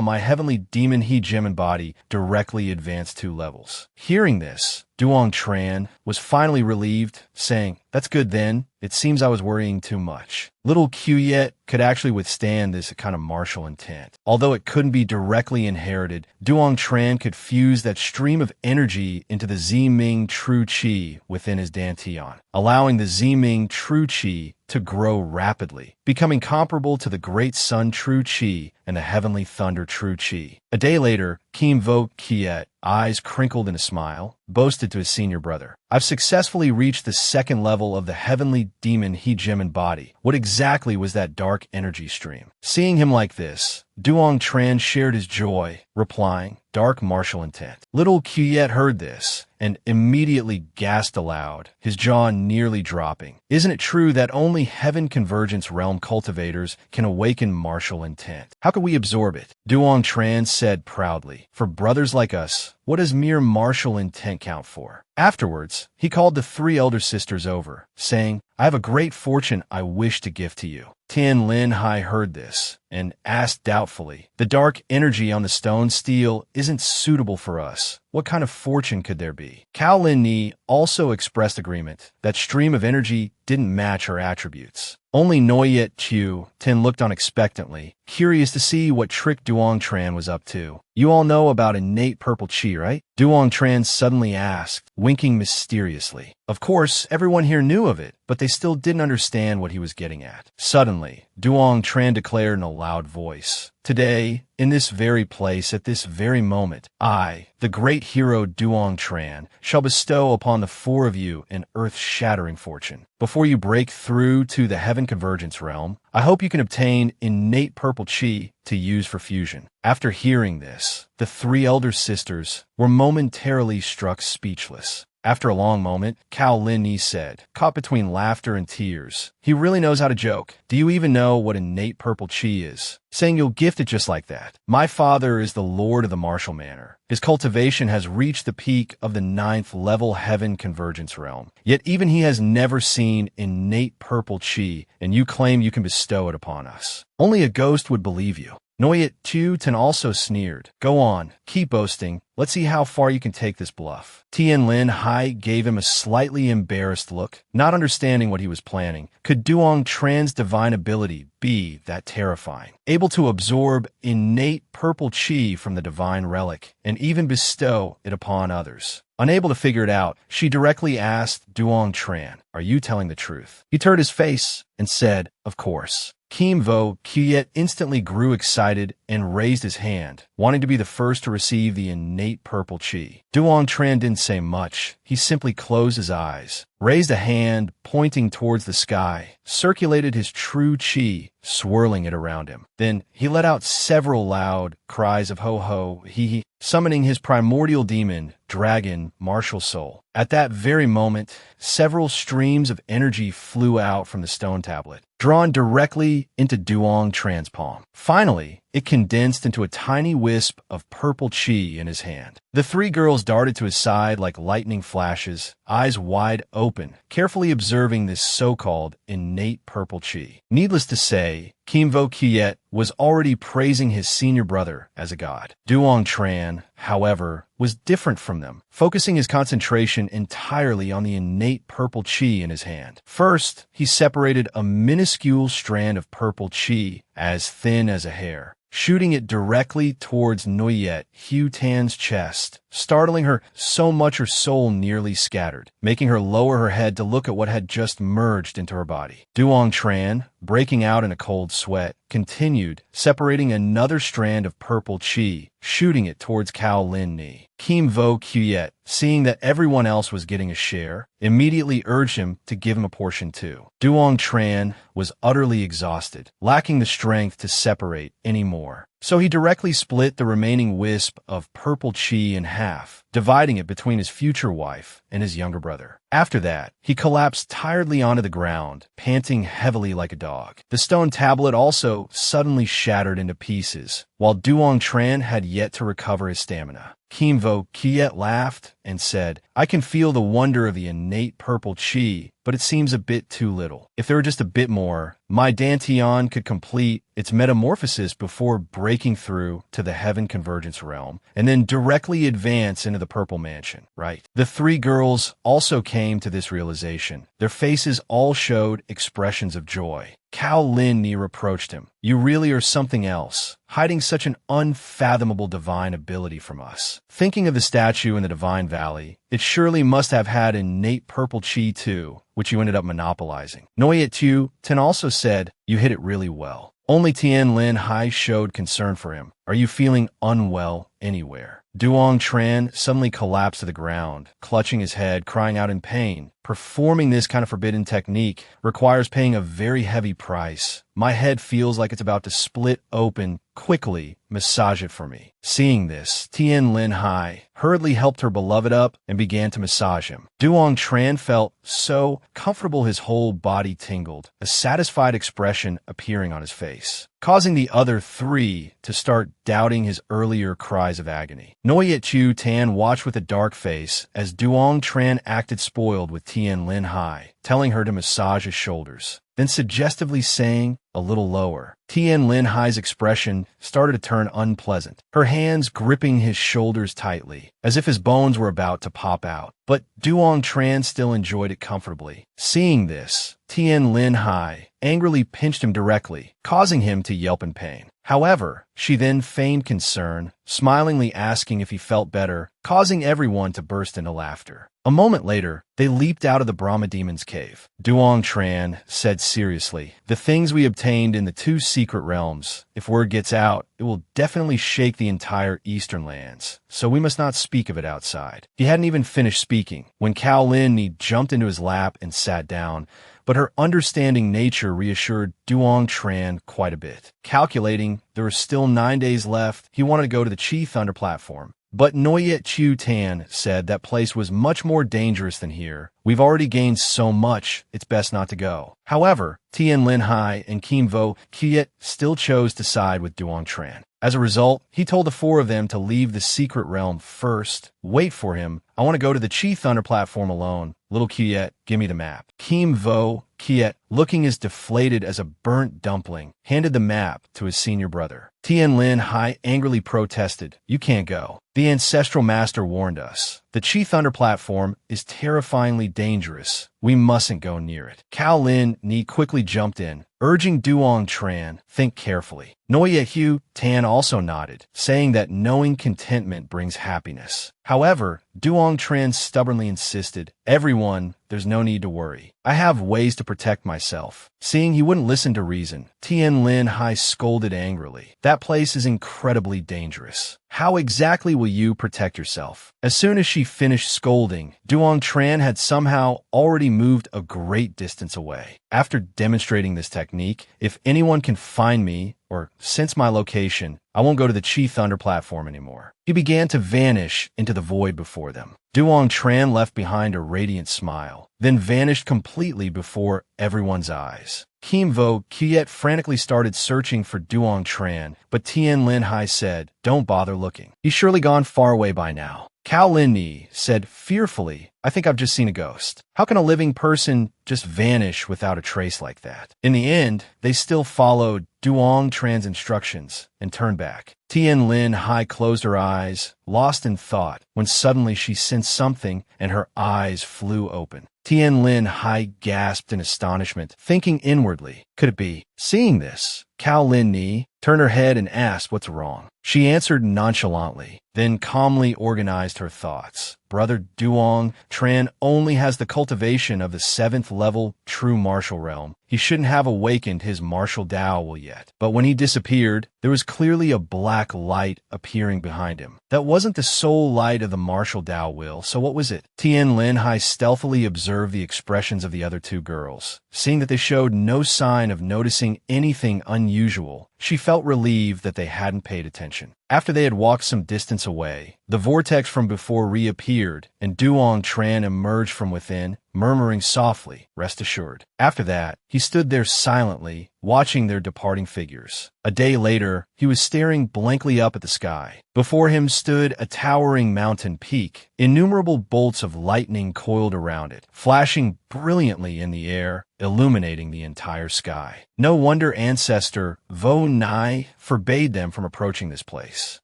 my heavenly demon he gem embody directly advanced 2 levels. Hearing this, Duong Tran was finally relieved, saying, That's good then. It seems I was worrying too much. Little Qiet could actually withstand this kind of martial intent. Although it couldn't be directly inherited, Duong Tran could fuse that stream of energy into the Ziming True Chi within his Dantian, allowing the Ziming True Chi to grow rapidly, becoming comparable to the Great Sun True Chi and the Heavenly Thunder True Chi. A day later, Kim Vo Kiet, eyes crinkled in a smile, boasted to his senior brother, "I've successfully reached the second level of the Heavenly Demon Hegemin body. What exactly was that dark energy stream?" Seeing him like this, Duong Tran shared his joy, replying, "Dark martial intent." Little Qiet heard this and immediately gasped aloud, his jaw nearly dropping. Isn't it true that only Heaven Convergence Realm cultivators can awaken martial intent? How could we absorb it? Duong Tran said proudly, "For brothers like us, what does mere martial intent count for?" Afterwards, he called the three elder sisters over, saying, "I have a great fortune I wish to give to you." Tian Linhai heard this and asked doubtfully, "The dark energy on the stone steel isn't suitable for us. What kind of fortune could there be?" Cao Lin Ni also expressed agreement. That stream of energy didn't match her attributes. Only Noyet Chu Tin looked on expectantly, curious to see what trick Duong Tran was up to. "You all know about Innate Purple Chi, right?" Duong Tran suddenly asked, winking mysteriously. Of course, everyone here knew of it, but they still didn't understand what he was getting at. Suddenly, Duong Tran declared in a loud voice, "Today, in this very place, at this very moment, I, the great hero Duong Tran, shall bestow upon the four of you an earth-shattering fortune. Before you break through to the Heaven Convergence Realm, I hope you can obtain Innate Purple Chi to use for fusion." After hearing this, the three elder sisters were momentarily struck speechless. After a long moment, Cao Lin Ni said, caught between laughter and tears, "He really knows how to joke. Do you even know what Innate Purple Chi is? Saying you'll gift it just like that. My father is the Lord of the Martial Manor. His cultivation has reached the peak of the 9th level Heaven Convergence Realm. Yet even he has never seen Innate Purple Chi, and you claim you can bestow it upon us. Only a ghost would believe you." Noyet Tu Tin also sneered. "Go on, keep boasting. Let's see how far you can take this bluff." Tian Linhai gave him a slightly embarrassed look, not understanding what he was planning. Could Duong Tran's divine ability be that terrifying? Able to absorb innate purple chi from the divine relic, and even bestow it upon others. Unable to figure it out, she directly asked Duong Tran, "Are you telling the truth?" He turned his face and said, "Of course." Kim Vo Kiet instantly grew excited and raised his hand, wanting to be the first to receive the innate purple chi. Duong Tran didn't say much. He simply closed his eyes, raised a hand pointing towards the sky, circulated his true chi, swirling it around him. Then he let out several loud cries of ho-ho, hee-hee, summoning his primordial demon, dragon, martial soul. At that very moment, several streams of energy flew out from the stone tablet, drawn directly into Duong Tran's palm. Finally, it condensed into a tiny wisp of purple chi in his hand. The three girls darted to his side like lightning flashes, eyes wide open, carefully observing this so-called innate purple chi. Needless to say, Kim Vo Kiet was already praising his senior brother as a god. Duong Tran, however, was different from them, focusing his concentration entirely on the innate purple chi in his hand. First, he separated a minuscule strand of purple chi as thin as a hair, shooting it directly towards Noyet Hu Tan's chest, startling her so much her soul nearly scattered, making her lower her head to look at what had just merged into her body. Duong Tran, breaking out in a cold sweat, continued, separating another strand of purple chi, shooting it towards Cao Lin Ni. Kim Vo Kiet, seeing that everyone else was getting a share, immediately urged him to give him a portion too. Duong Tran was utterly exhausted, lacking the strength to separate anymore. So he directly split the remaining wisp of purple chi in half, dividing it between his future wife and his younger brother. After that, he collapsed tiredly onto the ground, panting heavily like a dog. The stone tablet also suddenly shattered into pieces, while Duong Tran had yet to recover his stamina. Kim Vo Kiet laughed and said, "I can feel the wonder of the innate purple chi, but it seems a bit too little. If there were just a bit more, my Dantian could complete its metamorphosis before breaking through to the Heaven Convergence Realm, and then directly advance into the the Purple Mansion, right? The three girls also came to this realization. Their faces all showed expressions of joy. Cao Lin reproached him. You really are something else, hiding such an unfathomable divine ability from us. Thinking of the statue in the Divine Valley, it surely must have had innate purple chi too, which you ended up monopolizing. Noyet Tien also said, you hit it really well. Only Linhai showed concern for him. Are you feeling unwell anywhere? Duong Tran suddenly collapsed to the ground, clutching his head, crying out in pain. Performing this kind of forbidden technique requires paying a very heavy price. My head feels like it's about to split open. Quickly, massage it for me. Seeing this, Tien Linhai hurriedly helped her beloved up and began to massage him. Duong Tran felt so comfortable his whole body tingled, a satisfied expression appearing on his face, causing the other three to start doubting his earlier cries of agony. Noyet Tian watched with a dark face as Duong Tran acted spoiled with Tien Linhai, telling her to massage his shoulders, then suggestively saying, a little lower. Tien Linhai's expression started to turn unpleasant, her hands gripping his shoulders tightly, as if his bones were about to pop out. But Duong Tran still enjoyed it comfortably. Seeing this, Tien Linhai angrily pinched him directly, causing him to yelp in pain. However, she then feigned concern, smilingly asking if he felt better, causing everyone to burst into laughter. A moment later, they leaped out of the Brahma Demon's cave. Duong Tran said seriously, the things we obtained in the two secret realms, if word gets out, it will definitely shake the entire eastern lands, so we must not speak of it outside. He hadn't even finished speaking when Cao Lin jumped into his lap and sat down, but her understanding nature reassured Duong Tran quite a bit. Calculating there were still 9 days left, he wanted to go to the Chi Thunder platform. But Noyet Tan said that place was much more dangerous than here. We've already gained so much, it's best not to go. However, Tien Linhai and Kim Vo Kiet still chose to side with Duong Tran. As a result, he told the four of them to leave the secret realm first. Wait for him. I want to go to the Chi Thunder platform alone. Little Kiet, give me the map. Kim Vo Kiet, looking as deflated as a burnt dumpling, handed the map to his senior brother. Tien Linhai angrily protested, you can't go. The ancestral master warned us. The Chi Thunder platform is terrifyingly dangerous. We mustn't go near it. Cao Lin quickly jumped in, urging Duong Tran, think carefully. Noyet Tan also nodded, saying that knowing contentment brings happiness. However, Duong Tran stubbornly insisted, everyone, there's no need to worry. I have ways to protect myself. Seeing he wouldn't listen to reason, Tien Linhai scolded angrily. That place is incredibly dangerous. How exactly will you protect yourself? As soon as she finished scolding, Duong Tran had somehow already moved a great distance away. After demonstrating this technique, if anyone can find me or sense my location, I won't go to the Chi Thunder platform anymore. He began to vanish into the void before them. Duong Tran left behind a radiant smile, then vanished completely before everyone's eyes. Kim Vo Kiet frantically started searching for Duong Tran, but Tien Linhai said, don't bother looking. He's surely gone far away by now. Cao Lin said fearfully, I think I've just seen a ghost. How can a living person just vanish without a trace like that? In the end, they still followed Duong Tran's instructions and turned back. Tien Linhai closed her eyes, lost in thought, when suddenly she sensed something and her eyes flew open. Tien Linhai gasped in astonishment, thinking inwardly, could it be? Seeing this, Cao Lin turned her head and asked what's wrong. She answered nonchalantly, then calmly organized her thoughts. Brother Duong Tran only has the cultivation of the 7th level true martial realm. He shouldn't have awakened his martial Tao will yet. But when he disappeared, there was clearly a black light appearing behind him. That wasn't the soul light of the martial Tao will, so what was it? Tien Linhai stealthily observed the expressions of the other two girls. Seeing that they showed no sign of noticing anything unusual, she felt relieved that they hadn't paid attention. After they had walked some distance away, the vortex from before reappeared, and Duong Tran emerged from within, murmuring softly, "Rest assured." After that, he stood there silently, watching their departing figures. A day later, he was staring blankly up at the sky. Before him stood a towering mountain peak. Innumerable bolts of lightning coiled around it, flashing brilliantly in the air, illuminating the entire sky. No wonder ancestor Vo Nai forbade them from approaching this place.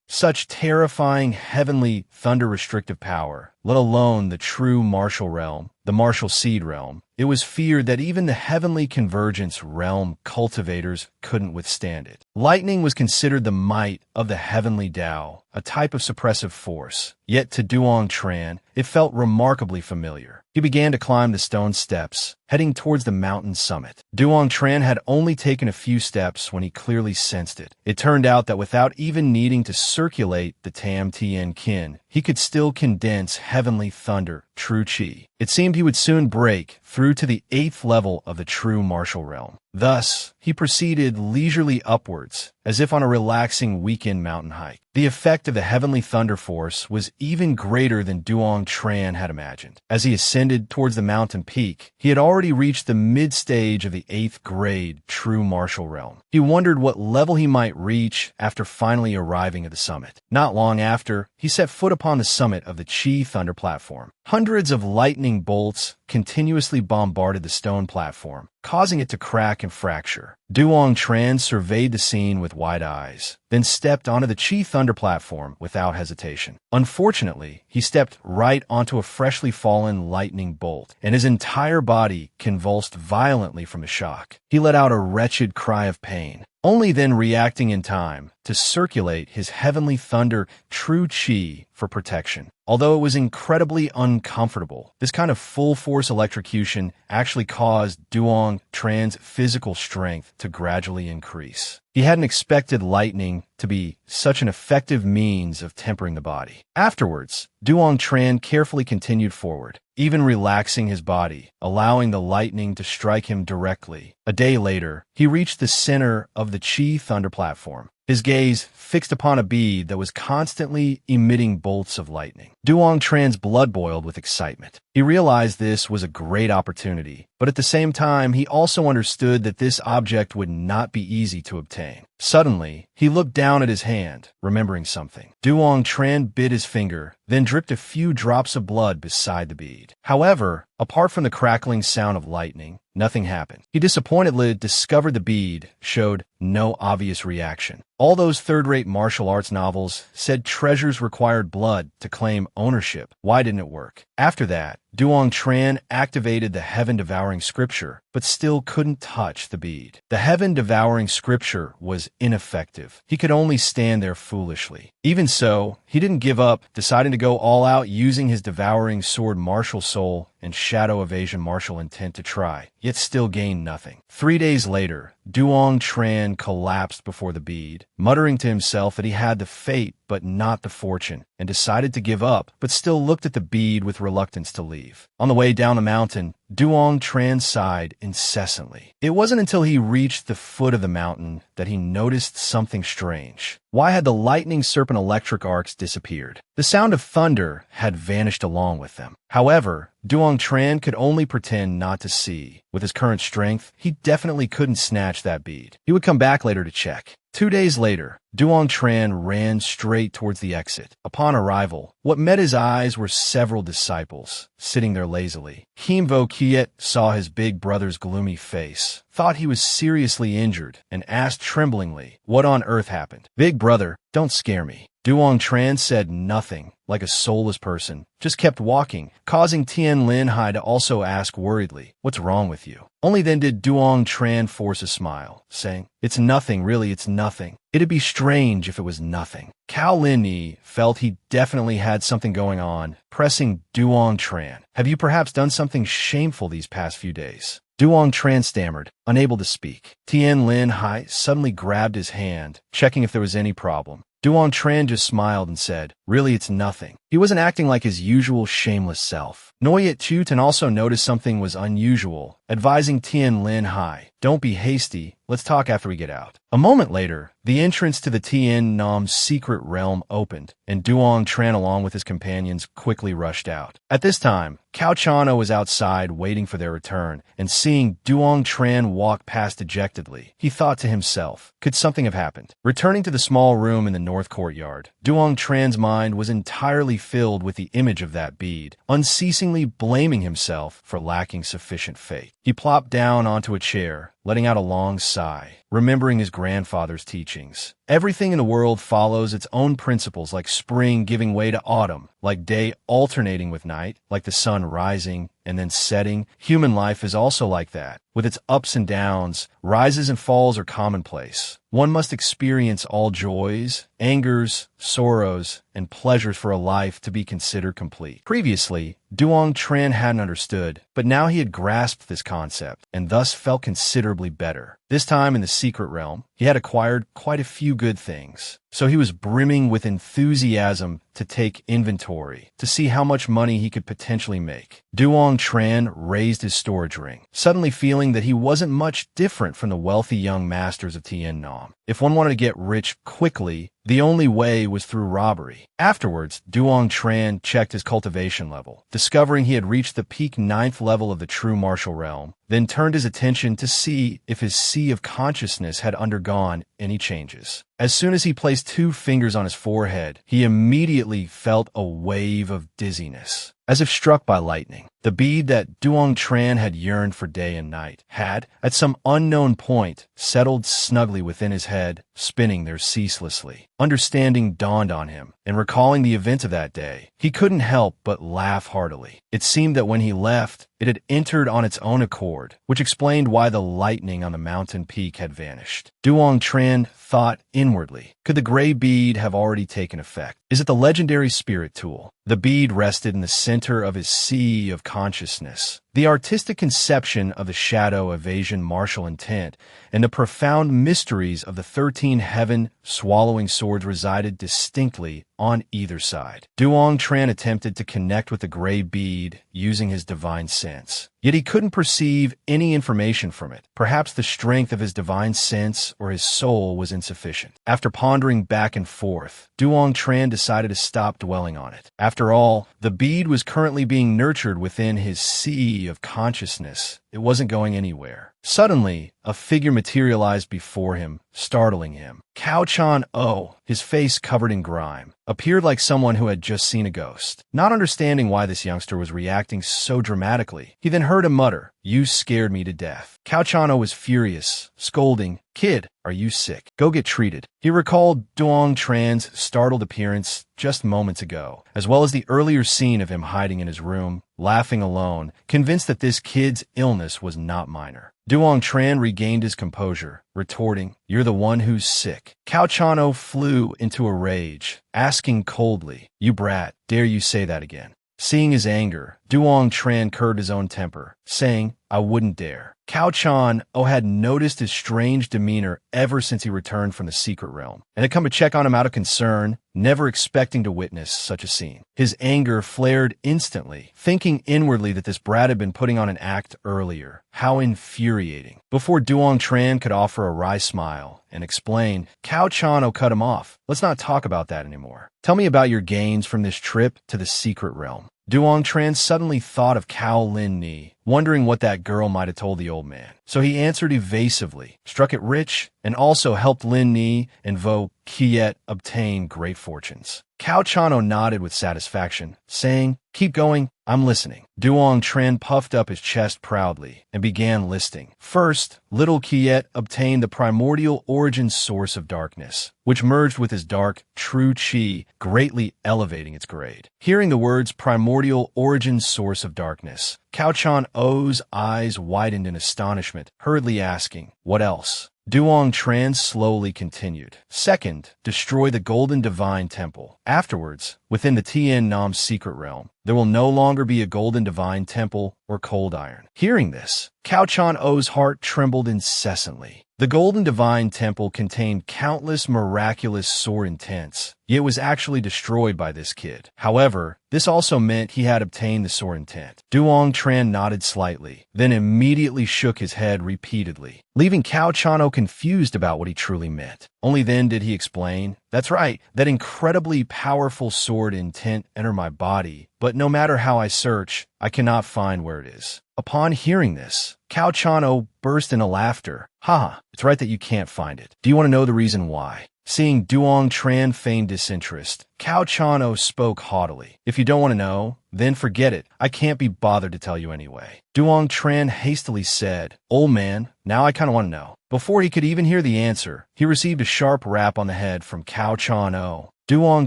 Such terrifying heavenly thunder-restrictive power, let alone the true martial realm, the martial seed realm. It was feared that even the heavenly convergence realm cultivators couldn't withstand it. Lightning was considered the might of the heavenly Tao, a type of suppressive force. Yet to Duong Tran, it felt remarkably familiar. He began to climb the stone steps, heading towards the mountain summit. Duong Tran had only taken a few steps when he clearly sensed it. It turned out that without even needing to circulate the Tam Tien Kin, he could still condense heavenly thunder, true chi. It seemed he would soon break through to the 8th level of the true martial realm. Thus, he proceeded leisurely upwards, as if on a relaxing weekend mountain hike. The effect of the heavenly thunder force was even greater than Duong Tran had imagined. As he ascended towards the mountain peak, he had already reached the mid-stage of the 8th grade true martial realm. He wondered what level he might reach after finally arriving at the summit. Not long after, he set foot upon the summit of the Chi Thunder platform. Hundreds of lightning bolts continuously bombarded the stone platform, causing it to crack and fracture. Duong Tran surveyed the scene with wide eyes, then stepped onto the Chi Thunder platform without hesitation. Unfortunately, he stepped right onto a freshly fallen lightning bolt, and his entire body convulsed violently from the shock. He let out a wretched cry of pain, only then reacting in time to circulate his heavenly thunder true chi for protection. Although it was incredibly uncomfortable, this kind of full-force electrocution actually caused Duong Tran's physical strength to gradually increase. He hadn't expected lightning to be such an effective means of tempering the body. Afterwards, Duong Tran carefully continued forward, even relaxing his body, allowing the lightning to strike him directly. A day later, he reached the center of the Chi Thunder platform, his gaze fixed upon a bead that was constantly emitting bolts of lightning. Duong Tran's blood boiled with excitement. He realized this was a great opportunity, but at the same time, he also understood that this object would not be easy to obtain. Suddenly, he looked down at his hand, remembering something. Duong Tran bit his finger, then dripped a few drops of blood beside the bead. However, apart from the crackling sound of lightning, nothing happened. He disappointedly discovered the bead showed no obvious reaction. All those third-rate martial arts novels said treasures required blood to claim ownership. Why didn't it work? After that, Duong Tran activated the heaven-devouring scripture, but still couldn't touch the bead. The heaven-devouring scripture was ineffective. He could only stand there foolishly. Even so, he didn't give up, deciding to go all out using his devouring sword martial soul and shadow evasion martial intent to try, yet still gained nothing. 3 days later, Duong Tran collapsed before the bead, muttering to himself that he had the fate but not the fortune, and decided to give up, but still looked at the bead with reluctance to leave. On the way down the mountain, Duong Tran sighed incessantly. It wasn't until he reached the foot of the mountain that he noticed something strange. Why had the lightning serpent electric arcs disappeared? The sound of thunder had vanished along with them. However, Duong Tran could only pretend not to see. With his current strength, he definitely couldn't snatch that bead. He would come back later to check. 2 days later, Duong Tran ran straight towards the exit. Upon arrival, what met his eyes were several disciples, sitting there lazily. Kim Vo Kiet saw his big brother's gloomy face, thought he was seriously injured, and asked tremblingly, "What on earth happened?" "Big brother, don't scare me." Duong Tran said nothing, like a soulless person, just kept walking, causing Tien Linhai to also ask worriedly, "What's wrong with you?" Only then did Duong Tran force a smile, saying, "It's nothing, really, it's nothing. It'd be strange if it was nothing." Cao Linhai felt he definitely had something going on, pressing Duong Tran. "Have you perhaps done something shameful these past few days?" Duong Tran stammered, unable to speak. Tien Linhai suddenly grabbed his hand, checking if there was any problem. Duong Tran just smiled and said, Really, it's nothing. He wasn't acting like his usual shameless self. Noyet Chutan also noticed something was unusual, advising Tien Linhai, "Don't be hasty, let's talk after we get out." A moment later, the entrance to the Tien Nam secret realm opened, and Duong Tran along with his companions quickly rushed out. At this time, Cao Chano was outside waiting for their return, and seeing Duong Tran walk past dejectedly, he thought to himself, could something have happened? Returning to the small room in the north courtyard, Duong Tran's mind was entirely filled with the image of that bead, unceasingly blaming himself for lacking sufficient faith. He plopped down onto a chair, letting out a long sigh, remembering his grandfather's teachings. Everything in the world follows its own principles, like spring giving way to autumn, like day alternating with night, like the sun rising and then setting. Human life is also like that, with its ups and downs. Rises and falls are commonplace. One must experience all joys, angers, sorrows, and pleasures for a life to be considered complete. Previously, Duong Tran hadn't understood, but now he had grasped this concept, and thus felt considerably better. This time in the secret realm, he had acquired quite a few good things, so he was brimming with enthusiasm to take inventory, to see how much money he could potentially make. Duong Tran raised his storage ring, suddenly feeling that he wasn't much different from the wealthy young masters of Tien Nam. If one wanted to get rich quickly, the only way was through robbery. Afterwards, Duong Tran checked his cultivation level, discovering he had reached the peak 9th level of the true martial realm, then turned his attention to see if his sea of consciousness had undergone any changes. As soon as he placed 2 fingers on his forehead, he immediately felt a wave of dizziness, as if struck by lightning. The bead that Duong Tran had yearned for day and night had, at some unknown point, settled snugly within his head, spinning there ceaselessly. Understanding dawned on him, and recalling the events of that day, he couldn't help but laugh heartily. It seemed that when he left, it had entered on its own accord, which explained why the lightning on the mountain peak had vanished. Duong Tran thought inwardly, could the gray bead have already taken effect? Is it the legendary spirit tool? The bead rested in the center of his sea of consciousness. The artistic conception of the shadow evasion martial intent and the profound mysteries of the 13 heaven-swallowing swords resided distinctly on either side. Duong Tran attempted to connect with the gray bead using his divine sense. Yet he couldn't perceive any information from it. Perhaps the strength of his divine sense or his soul was insufficient. After pondering back and forth, Duong Tran decided to stop dwelling on it. After all, the bead was currently being nurtured within his sea of consciousness. It wasn't going anywhere. Suddenly, a figure materialized before him, startling him. Cao Chan-o, his face covered in grime, appeared like someone who had just seen a ghost. Not understanding why this youngster was reacting so dramatically, he then heard him mutter, "You scared me to death." Cao Chan-o was furious, scolding, "Kid, are you sick? Go get treated." He recalled Duong Tran's startled appearance just moments ago, as well as the earlier scene of him hiding in his room, laughing alone, convinced that this kid's illness was not minor. Duong Tran regained his composure, retorting, "You're the one who's sick." Cao Chan-o flew into a rage, asking coldly, "You brat, dare you say that again?" Seeing his anger, Duong Tran curbed his own temper, saying, "I wouldn't dare." Cao Chan-o had noticed his strange demeanor ever since he returned from the secret realm, and had come to check on him out of concern, never expecting to witness such a scene. His anger flared instantly, thinking inwardly that this brat had been putting on an act earlier. How infuriating. Before Duong Tran could offer a wry smile and explain, Cao Chan-o cut him off. "Let's not talk about that anymore. Tell me about your gains from this trip to the secret realm." Duong Tran suddenly thought of Cao Lin Ni, wondering what that girl might have told the old man. So he answered evasively, struck it rich, and also helped Lin Ni and Vo Kiet obtain great fortunes. Cao Chan-o nodded with satisfaction, saying, "Keep going, I'm listening." Duong Tran puffed up his chest proudly and began listing. First, little Kiet obtained the primordial origin source of darkness, which merged with his dark, true chi, greatly elevating its grade. Hearing the words primordial origin source of darkness, Cao Chan-o's eyes widened in astonishment, hurriedly asking, "What else?" Duong Tran slowly continued. Second, destroy the Golden Divine Temple. Afterwards, within the Tien Nam secret realm, there will no longer be a Golden Divine Temple or cold iron. Hearing this, Cao Chan-o's heart trembled incessantly. The Golden Divine Temple contained countless miraculous sword intents, yet was actually destroyed by this kid. However, this also meant he had obtained the sword intent. Duong Tran nodded slightly, then immediately shook his head repeatedly, leaving Cao Chano confused about what he truly meant. Only then did he explain, "That's right, that incredibly powerful sword intent entered my body, but no matter how I search, I cannot find where it is." Upon hearing this, Cao Chano burst into laughter. "Haha, it's right that you can't find it. Do you want to know the reason why?" Seeing Duong Tran feign disinterest, Cao Chano spoke haughtily. "If you don't want to know, then forget it. I can't be bothered to tell you anyway." Duong Tran hastily said, "Old man, now I kind of want to know." Before he could even hear the answer, he received a sharp rap on the head from Cao Chano. Duong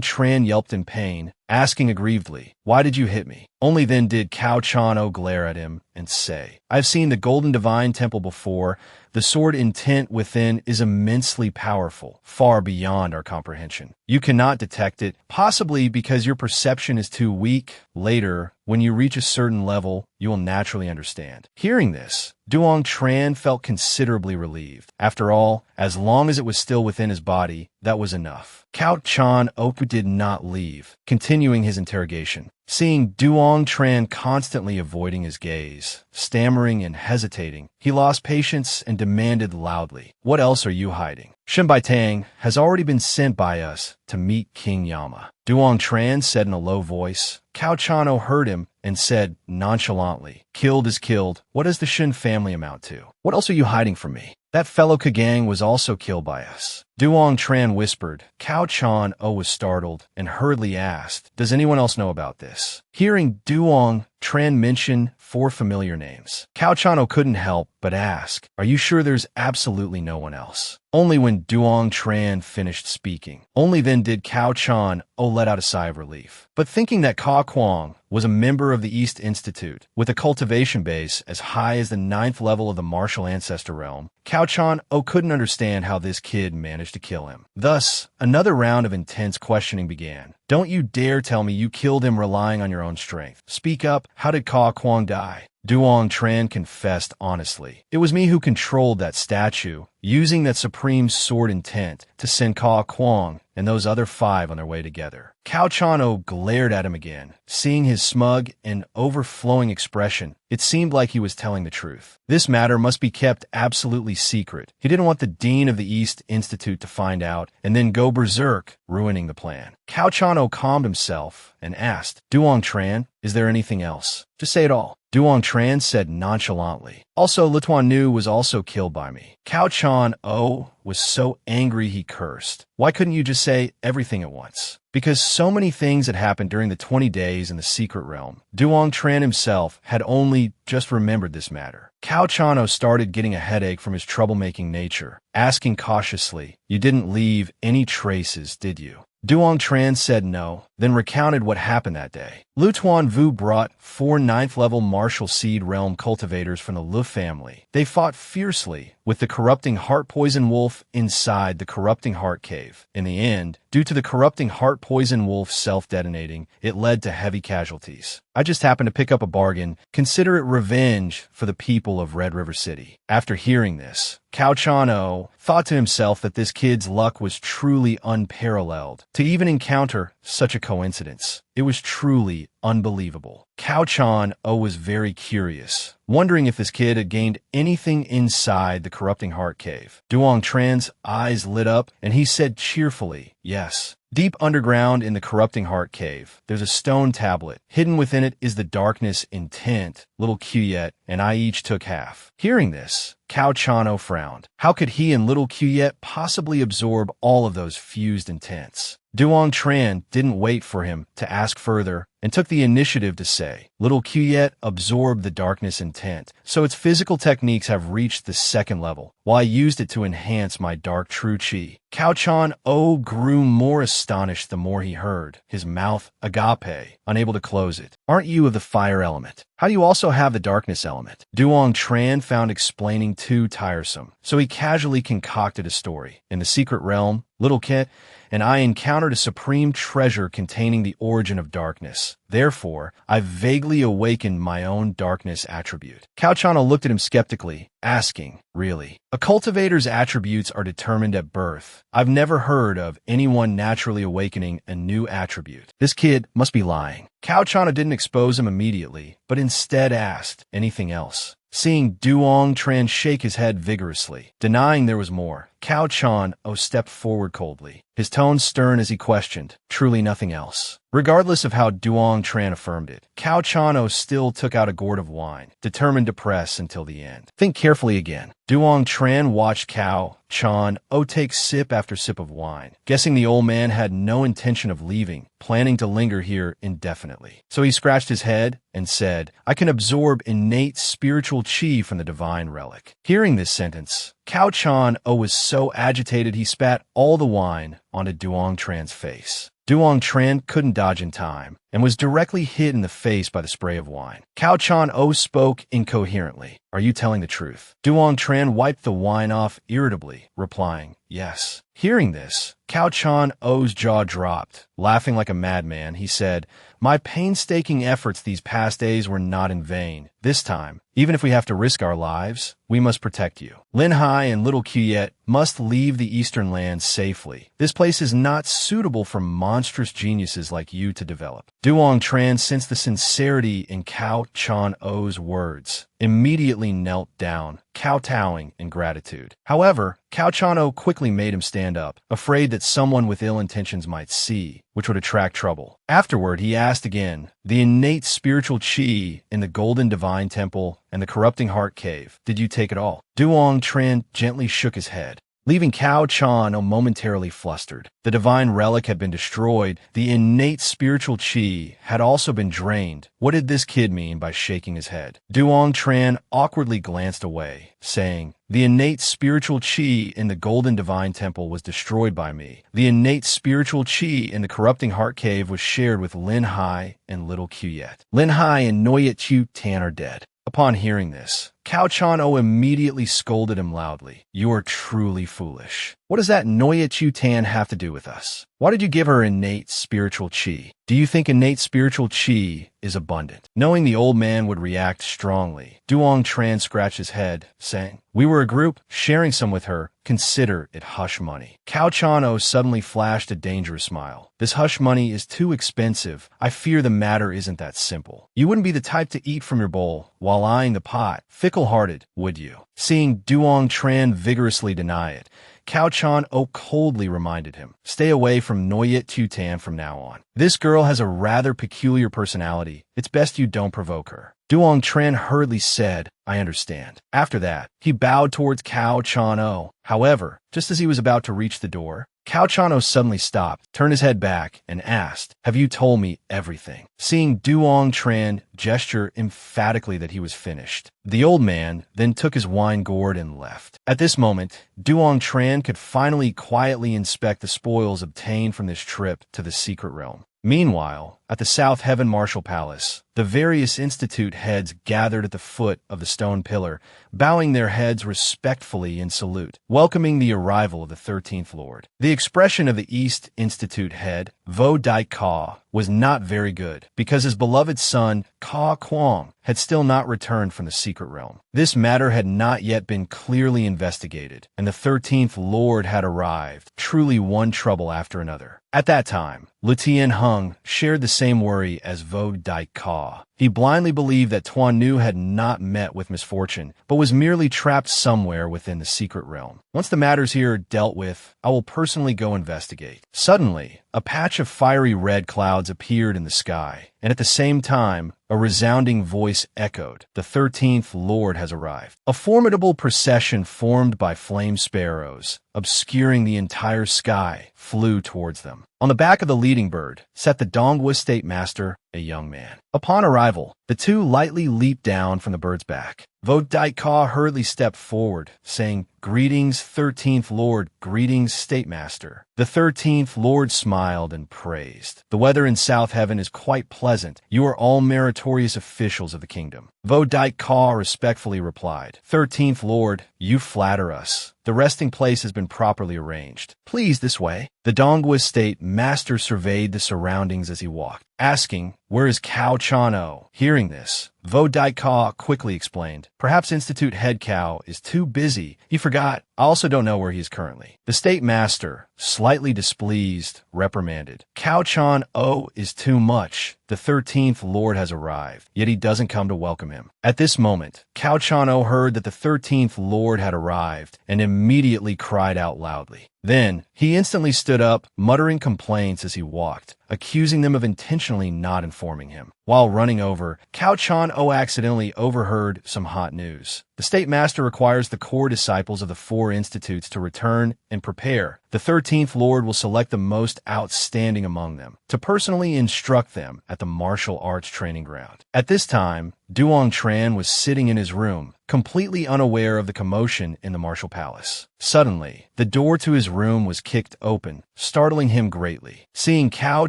Tran yelped in pain, asking aggrievedly, "Why did you hit me?" Only then did Cao Chano glare at him and say, "I've seen the Golden Divine Temple before. The sword intent within is immensely powerful, far beyond our comprehension. You cannot detect it, possibly because your perception is too weak. Later, when you reach a certain level, you will naturally understand." Hearing this, Duong Tran felt considerably relieved. After all, as long as it was still within his body, that was enough. Cao Chan Opu did not leave, continuing his interrogation. Seeing Duong Tran constantly avoiding his gaze, stammering and hesitating, he lost patience and demanded loudly, "What else are you hiding?" "Shen Baitang has already been sent by us to meet King Yama," Duong Tran said in a low voice. Cao Chano heard him and said nonchalantly, "Killed is killed. What does the Shen family amount to? What else are you hiding from me?" "That fellow Kagang was also killed by us," Duong Tran whispered. Cao Chan O was startled and hurriedly asked, "Does anyone else know about this?" Hearing Duong Tran mention 4 familiar names, Cao Chan O couldn't help but ask, "Are you sure there's absolutely no one else?" Only when Duong Tran finished speaking, only then did Cao Chan O let out a sigh of relief. But thinking that Ka Kwang was a member of the East Institute, with a cultivation base as high as the 9th level of the martial ancestor realm, Cao Chan O couldn't understand how this kid managed to kill him. Thus, another round of intense questioning began. "Don't you dare tell me you killed him relying on your own strength. Speak up, how did Ka Kwang die?" Duong Tran confessed honestly. "It was me who controlled that statue, using that supreme sword intent to send Ka Kwang and those other 5 on their way together." Cao Chano glared at him again. Seeing his smug and overflowing expression, it seemed like he was telling the truth. This matter must be kept absolutely secret. He didn't want the Dean of the East Institute to find out and then go berserk, ruining the plan. Cao Chano calmed himself and asked, "Duong Tran, is there anything else? Just say it all." Duong Tran said nonchalantly, "Also, Lituan Nu was also killed by me." Cao Chan O was so angry he cursed. "Why couldn't you just say everything at once?" Because so many things had happened during the 20 days in the secret realm, Duong Tran himself had only just remembered this matter. Cao Chano started getting a headache from his troublemaking nature, asking cautiously, "You didn't leave any traces, did you?" Duong Tran said no, then recounted what happened that day. Lu Tuan Vu brought 4 9th-level martial seed realm cultivators from the Lu family. They fought fiercely with the corrupting heart poison wolf inside the corrupting heart cave. In the end, due to the corrupting heart poison wolf self-detonating, it led to heavy casualties. I just happened to pick up a bargain. Consider it revenge for the people of Red River City. After hearing this, Cao Chano thought to himself that this kid's luck was truly unparalleled. To even encounter such a coincidence, it was truly unbelievable. Cao Chan O was very curious, wondering if this kid had gained anything inside the corrupting heart cave. Duong Tran's eyes lit up, and he said cheerfully, "Yes. Deep underground in the corrupting heart cave, there's a stone tablet. Hidden within it is the darkness intent. Little Quyet and I each took half." Hearing this, Cao Chano frowned. How could he and Little Quyet possibly absorb all of those fused intents? Duong Tran didn't wait for him to ask further and took the initiative to say, "Little Quyet absorbed the darkness intent, so its physical techniques have reached the 2nd level, while I used it to enhance my dark true chi." Cao Chan O grew more astonished the more he heard, his mouth agape, unable to close it. "Aren't you of the fire element? How do you also have the darkness element?" Duong Tran found explaining too tiresome, so he casually concocted a story. In the secret realm, Little Kit and I encountered a supreme treasure containing the origin of darkness. Therefore, I've vaguely awakened my own darkness attribute. Cao Chano looked at him skeptically, asking, really? A cultivator's attributes are determined at birth. I've never heard of anyone naturally awakening a new attribute. This kid must be lying. Cao Chano didn't expose him immediately, but instead asked, anything else? Seeing Duong Tran shake his head vigorously, denying there was more, Cao Chano stepped forward coldly, his tone stern as he questioned, truly nothing else. Regardless of how Duong Tran affirmed it, Cao Chano still took out a gourd of wine, determined to press until the end. Think carefully again. Duong Tran watched Cao Chano take sip after sip of wine, guessing the old man had no intention of leaving, planning to linger here indefinitely. So he scratched his head and said, I can absorb innate spiritual chi from the divine relic. Hearing this sentence, Cao Chano was so agitated he spat all the wine onto Duong Tran's face. Duong Tran couldn't dodge in time and was directly hit in the face by the spray of wine. Cao Chano spoke incoherently. Are you telling the truth? Duong Tran wiped the wine off irritably, replying, yes. Hearing this, Cao Chano's jaw dropped. Laughing like a madman, he said, my painstaking efforts these past days were not in vain. This time, even if we have to risk our lives, we must protect you. Linhai and Little Quyet must leave the eastern lands safely. This place is not suitable for monstrous geniuses like you to develop. Duong Tran sensed the sincerity in Cao Chano's words, immediately knelt down, kowtowing in gratitude. However, Cao Chano quickly made him stand up, afraid that someone with ill intentions might see, which would attract trouble. Afterward, he asked again, the innate spiritual chi in the Golden Divine Temple and the Corrupting Heart Cave, did you take it all? Duong Tran gently shook his head, leaving Cao Chano momentarily flustered. The divine relic had been destroyed. The innate spiritual chi had also been drained. What did this kid mean by shaking his head? Duong Tran awkwardly glanced away, saying, the innate spiritual chi in the Golden Divine Temple was destroyed by me. The innate spiritual chi in the Corrupting Heart Cave was shared with Linhai and Little Quyet. Linhai and Noyet Chu Tan are dead. Upon hearing this, Cao Chano immediately scolded him loudly. You are truly foolish. What does that Noyet Chu Tan have to do with us? Why did you give her innate spiritual chi? Do you think innate spiritual chi is abundant? Knowing the old man would react strongly, Duong Tran scratched his head, saying, we were a group, sharing some with her. Consider it hush money. Cao Chano suddenly flashed a dangerous smile. This hush money is too expensive. I fear the matter isn't that simple. You wouldn't be the type to eat from your bowl while eyeing the pot, fickle-hearted, would you? Seeing Duong Tran vigorously deny it, Cao Chano coldly reminded him, stay away from Noyet Chu Tan from now on. This girl has a rather peculiar personality. It's best you don't provoke her. Duong Tran hurriedly said, I understand. After that, he bowed towards Cao Chano. However, just as he was about to reach the door, Cao Chano suddenly stopped, turned his head back, and asked, have you told me everything? Seeing Duong Tran gesture emphatically that he was finished, the old man then took his wine gourd and left. At this moment, Duong Tran could finally quietly inspect the spoils obtained from this trip to the secret realm. Meanwhile, at the South Heaven Martial Palace, the various institute heads gathered at the foot of the stone pillar, bowing their heads respectfully in salute, welcoming the arrival of the 13th Lord. The expression of the East Institute head, Vo Dai Ka, was not very good, because his beloved son, Ka Kwong, had still not returned from the secret realm. This matter had not yet been clearly investigated, and the 13th Lord had arrived, truly one trouble after another. At that time, Lutien Hung shared the same worry as Vo Dai Ka. He blindly believed that Tuan Nu had not met with misfortune, but was merely trapped somewhere within the secret realm. Once the matters here are dealt with, I will personally go investigate. Suddenly, a patch of fiery red clouds appeared in the sky, and at the same time, a resounding voice echoed, the 13th Lord has arrived. A formidable procession formed by flame sparrows, obscuring the entire sky, flew towards them. On the back of the leading bird sat the Dongwa State Master, a young man. Upon arrival, the two lightly leaped down from the bird's back. Vo Dai Ka hurriedly stepped forward, saying, Greetings, 13th Lord, greetings, State Master. The 13th Lord smiled and praised. The weather in South Heaven is quite pleasant. You are all meritorious officials of the kingdom. Vo Dai Ka respectfully replied, 13th Lord, you flatter us. The resting place has been properly arranged. Please, this way. The Dongwa State Master surveyed the surroundings as he walked. asking, "Where is Cao Chano?" Hearing this, Vo Dai Ka quickly explained, "Perhaps Institute head Cao is too busy. He forgot. I also don't know where he is currently." The state master, slightly displeased, reprimanded, "Cao Chan O is too much. The 13th Lord has arrived, yet he doesn't come to welcome him." At this moment, Cao Chan O heard that the 13th Lord had arrived and immediately cried out loudly. Then, he instantly stood up, muttering complaints as he walked, accusing them of intentionally not informing him. While running over, Cao Chan O accidentally overheard some hot news. The state master requires the core disciples of the 4 institutes to return and prepare. The 13th Lord will select the most outstanding among them to personally instruct them at the martial arts training ground. At this time, Duong Tran was sitting in his room, completely unaware of the commotion in the martial palace. Suddenly, the door to his room was kicked open, startling him greatly. Seeing Cao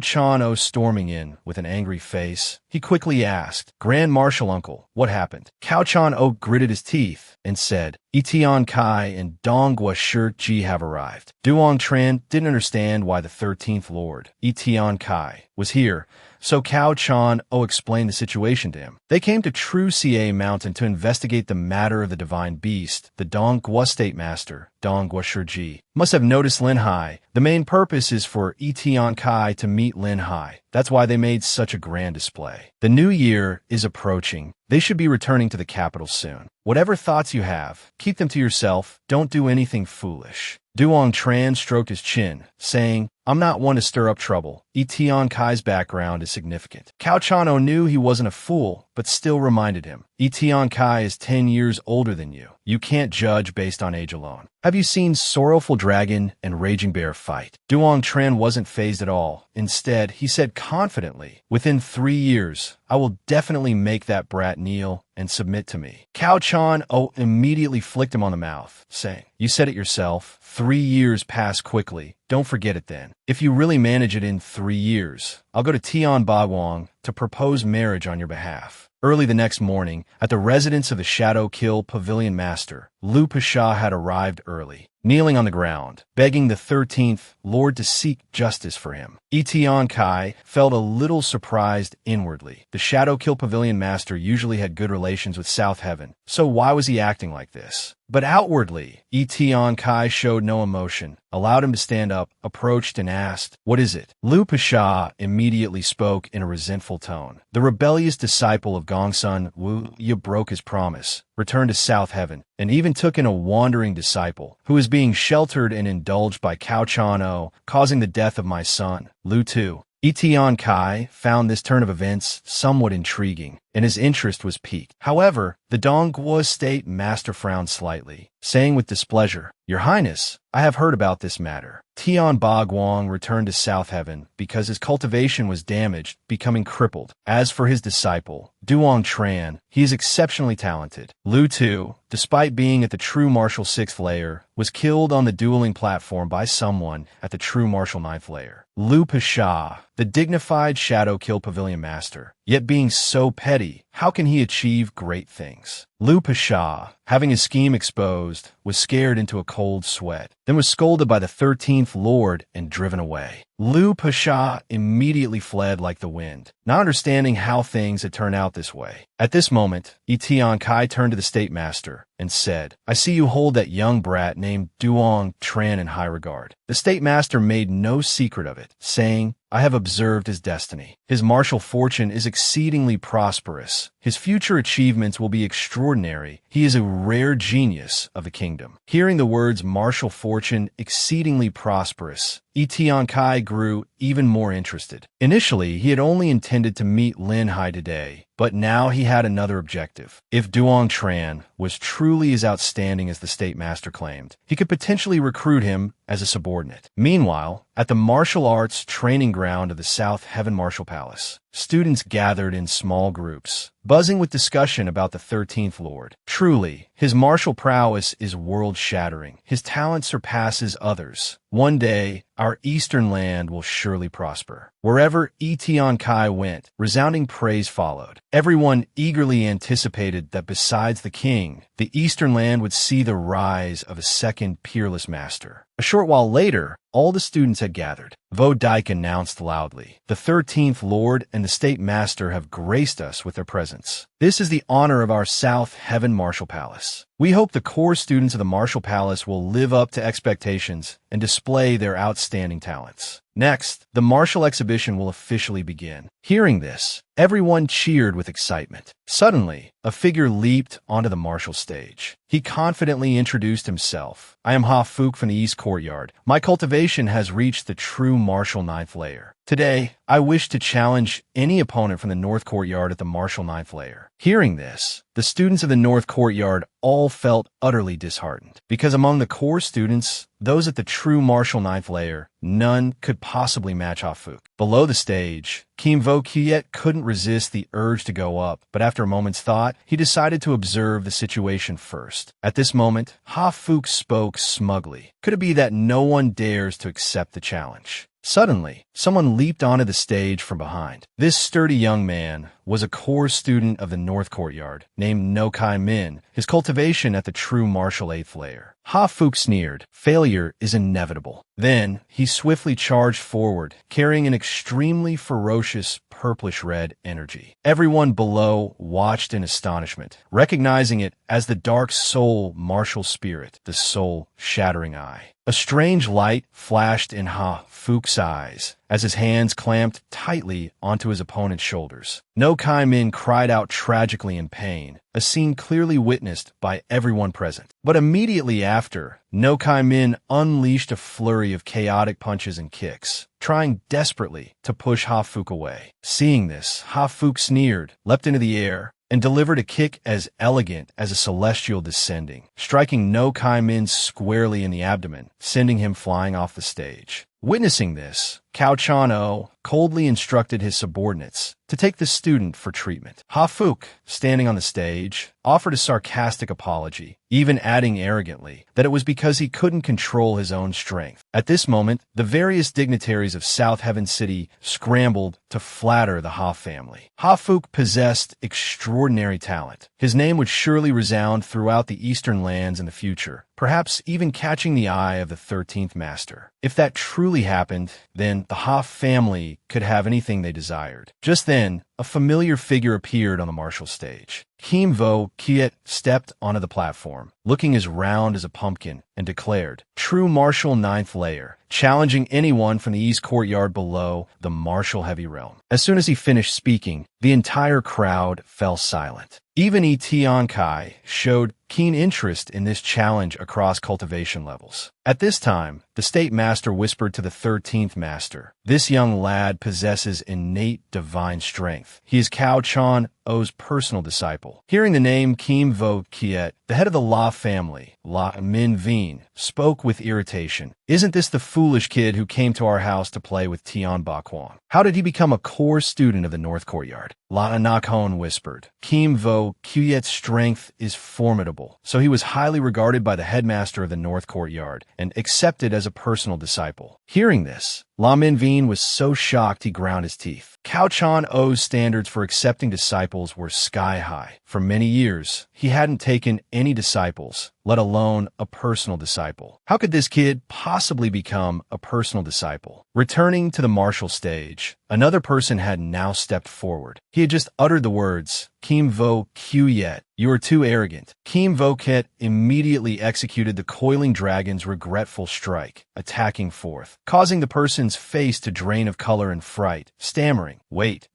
Chan O storming in with an angry face, he quickly asked, "Grand Marshal Uncle, what happened?" Cao Chan O gritted his teeth and said, "Tian Kai and Dong Gua Shi Ji have arrived." Duong Tran didn't understand why the 13th Lord, Tian Kai, was here, so Cao Chan O explained the situation to him. They came to True Ca Mountain to investigate the matter of the divine beast. The Dong Gua State Master, Dong Gua Shi Ji, must have noticed Linhai. The main purpose is for Tian Kai to meet Linhai. That's why they made such a grand display. The new year is approaching. They should be returning to the capital soon. Whatever thoughts you have, keep them to yourself. Don't do anything foolish. Duong Tran stroked his chin, saying, "I'm not one to stir up trouble. Tian Kai's background is significant." Cao Chan O knew he wasn't a fool, but still reminded him, "Tian Kai is 10 years older than you. You can't judge based on age alone. Have you seen Sorrowful Dragon and Raging Bear fight?" Duong Tran wasn't fazed at all. Instead, he said confidently, "Within 3 years, I will definitely make that brat kneel and submit to me." Cao Chan O immediately flicked him on the mouth, saying, "You said it yourself. 3 years pass quickly. Don't forget it then. If you really manage it in 3 years, I'll go to Tian Bagwang to propose marriage on your behalf." Early the next morning, at the residence of the Shadow Kill Pavilion Master, Lu Pasha had arrived early, kneeling on the ground, begging the 13th Lord to seek justice for him. Tian Kai felt a little surprised inwardly. The Shadow Kill Pavilion Master usually had good relations with South Heaven, so why was he acting like this? But outwardly, Tian Kai showed no emotion, allowed him to stand up, approached and asked, "What is it?" Lu Pasha immediately spoke in a resentful tone. "The rebellious disciple of Gongsun Wu Ye broke his promise, returned to South Heaven, and even took in a wandering disciple, who is being sheltered and indulged by Cao Chan O, causing the death of my son, Lu Tu." Tian Kai found this turn of events somewhat intriguing, and his interest was piqued. However, the Dong Gua State Master frowned slightly, saying with displeasure, "Your Highness, I have heard about this matter. Tian Bagwang returned to South Heaven because his cultivation was damaged, becoming crippled. As for his disciple, Duong Tran, he is exceptionally talented. Lu Tu, despite being at the True Martial 6th layer, was killed on the dueling platform by someone at the True Martial 9th layer. Lu Pasha, the dignified Shadow Kill Pavilion Master, yet being so petty, how can he achieve great things?" Lu Pasha, having his scheme exposed, was scared into a cold sweat, then was scolded by the 13th Lord and driven away. Lu Pasha immediately fled like the wind, not understanding how things had turned out this way. At this moment, Tian Kai turned to the State Master and said, "I see you hold that young brat named Duong Tran in high regard." The State Master made no secret of it, saying, "I have observed his destiny. His martial fortune is exceedingly prosperous. His future achievements will be extraordinary. He is a rare genius of the kingdom." Hearing the words martial fortune exceedingly prosperous, Tian Kai grew even more interested. Initially, he had only intended to meet Linhai today, but now he had another objective. If Duong Tran was truly as outstanding as the State Master claimed, he could potentially recruit him as a subordinate. Meanwhile, at the martial arts training ground of the South Heaven Martial Palace, students gathered in small groups, buzzing with discussion about the 13th Lord. Truly, his martial prowess is world-shattering. His talent surpasses others. One day, our eastern land will surely prosper. Wherever Tian Kai went, resounding praise followed. Everyone eagerly anticipated that besides the king, the eastern land would see the rise of a second peerless master. A short while later, all the students had gathered. Vo Dyke announced loudly, "The 13th Lord and the State Master have graced us with their presence. This is the honor of our South Heaven Martial Palace. We hope the core students of the Martial Palace will live up to expectations and display their outstanding talents." Next, the martial exhibition will officially begin. Hearing this, everyone cheered with excitement. Suddenly, a figure leaped onto the martial stage. He confidently introduced himself. "I am Ha Fook from the East Courtyard. My cultivation has reached the true martial 9th layer. Today, I wish to challenge any opponent from the North Courtyard at the martial 9th layer." Hearing this, the students of the North Courtyard all felt utterly disheartened, because among the core students, those at the true martial 9th layer, none could possibly match Ha Fook. Below the stage, Kim Vo Kiet couldn't resist the urge to go up, but after a moment's thought, he decided to observe the situation first. At this moment, Ha Fook spoke smugly. Could it be that no one dares to accept the challenge? Suddenly, someone leaped onto the stage from behind. This sturdy young man was a core student of the North Courtyard named No Kai Min, his cultivation at the true martial 8th layer. Ha Fook sneered. Failure is inevitable. Then, he swiftly charged forward, carrying an extremely ferocious purplish-red energy. Everyone below watched in astonishment, recognizing it as the dark soul martial spirit, the soul-shattering eye. A strange light flashed in Ha Fook's eyes as his hands clamped tightly onto his opponent's shoulders. No Kai Min cried out tragically in pain, a scene clearly witnessed by everyone present. But immediately after, No Kai Min unleashed a flurry of chaotic punches and kicks, trying desperately to push Ha Fook away. Seeing this, Ha Fook sneered, leapt into the air, and delivered a kick as elegant as a celestial descending, striking No Kai Min squarely in the abdomen, sending him flying off the stage. Witnessing this, Cao Chan-o coldly instructed his subordinates to take the student for treatment. Ha Fook, standing on the stage, offered a sarcastic apology, even adding arrogantly that it was because he couldn't control his own strength. At this moment, the various dignitaries of South Heaven City scrambled to flatter the Ha family. Ha Fook possessed extraordinary talent. His name would surely resound throughout the Eastern lands in the future, perhaps even catching the eye of the 13th Master. If that truly happened, then the Ha family could have anything they desired. Just then, a familiar figure appeared on the martial stage. Kim Vo Kiet stepped onto the platform, looking as round as a pumpkin, and declared, "True martial 9th layer, challenging anyone from the East Courtyard below the martial heavy realm." As soon as he finished speaking, the entire crowd fell silent. Even Tian Kai showed keen interest in this challenge across cultivation levels. At this time, the State Master whispered to the 13th Master, "This young lad possesses innate divine strength. He is Cao Chan-o's personal disciple." Hearing the name Kim Vo Kiet, the head of the La family, La Min Veen, spoke with irritation. "Isn't this the foolish kid who came to our house to play with Tian Ba Kwon? How did he become a core student of the North Courtyard?" La Nakhon whispered, "Kim Vo Kiet's strength is formidable, so he was highly regarded by the headmaster of the North Courtyard and accepted as a personal disciple." Hearing this, La Min Veen was so shocked he ground his teeth. Cao Chan-o's standards for accepting disciples were sky high. For many years, he hadn't taken any disciples, let alone a personal disciple. How could this kid possibly become a personal disciple? Returning to the martial stage, another person had now stepped forward. He had just uttered the words, "Kim Vo Kiet, you are too arrogant." Kim Vo Kiet immediately executed the Coiling Dragon's regretful strike, attacking forth, causing the person's face to drain of color and fright, stammering, wait.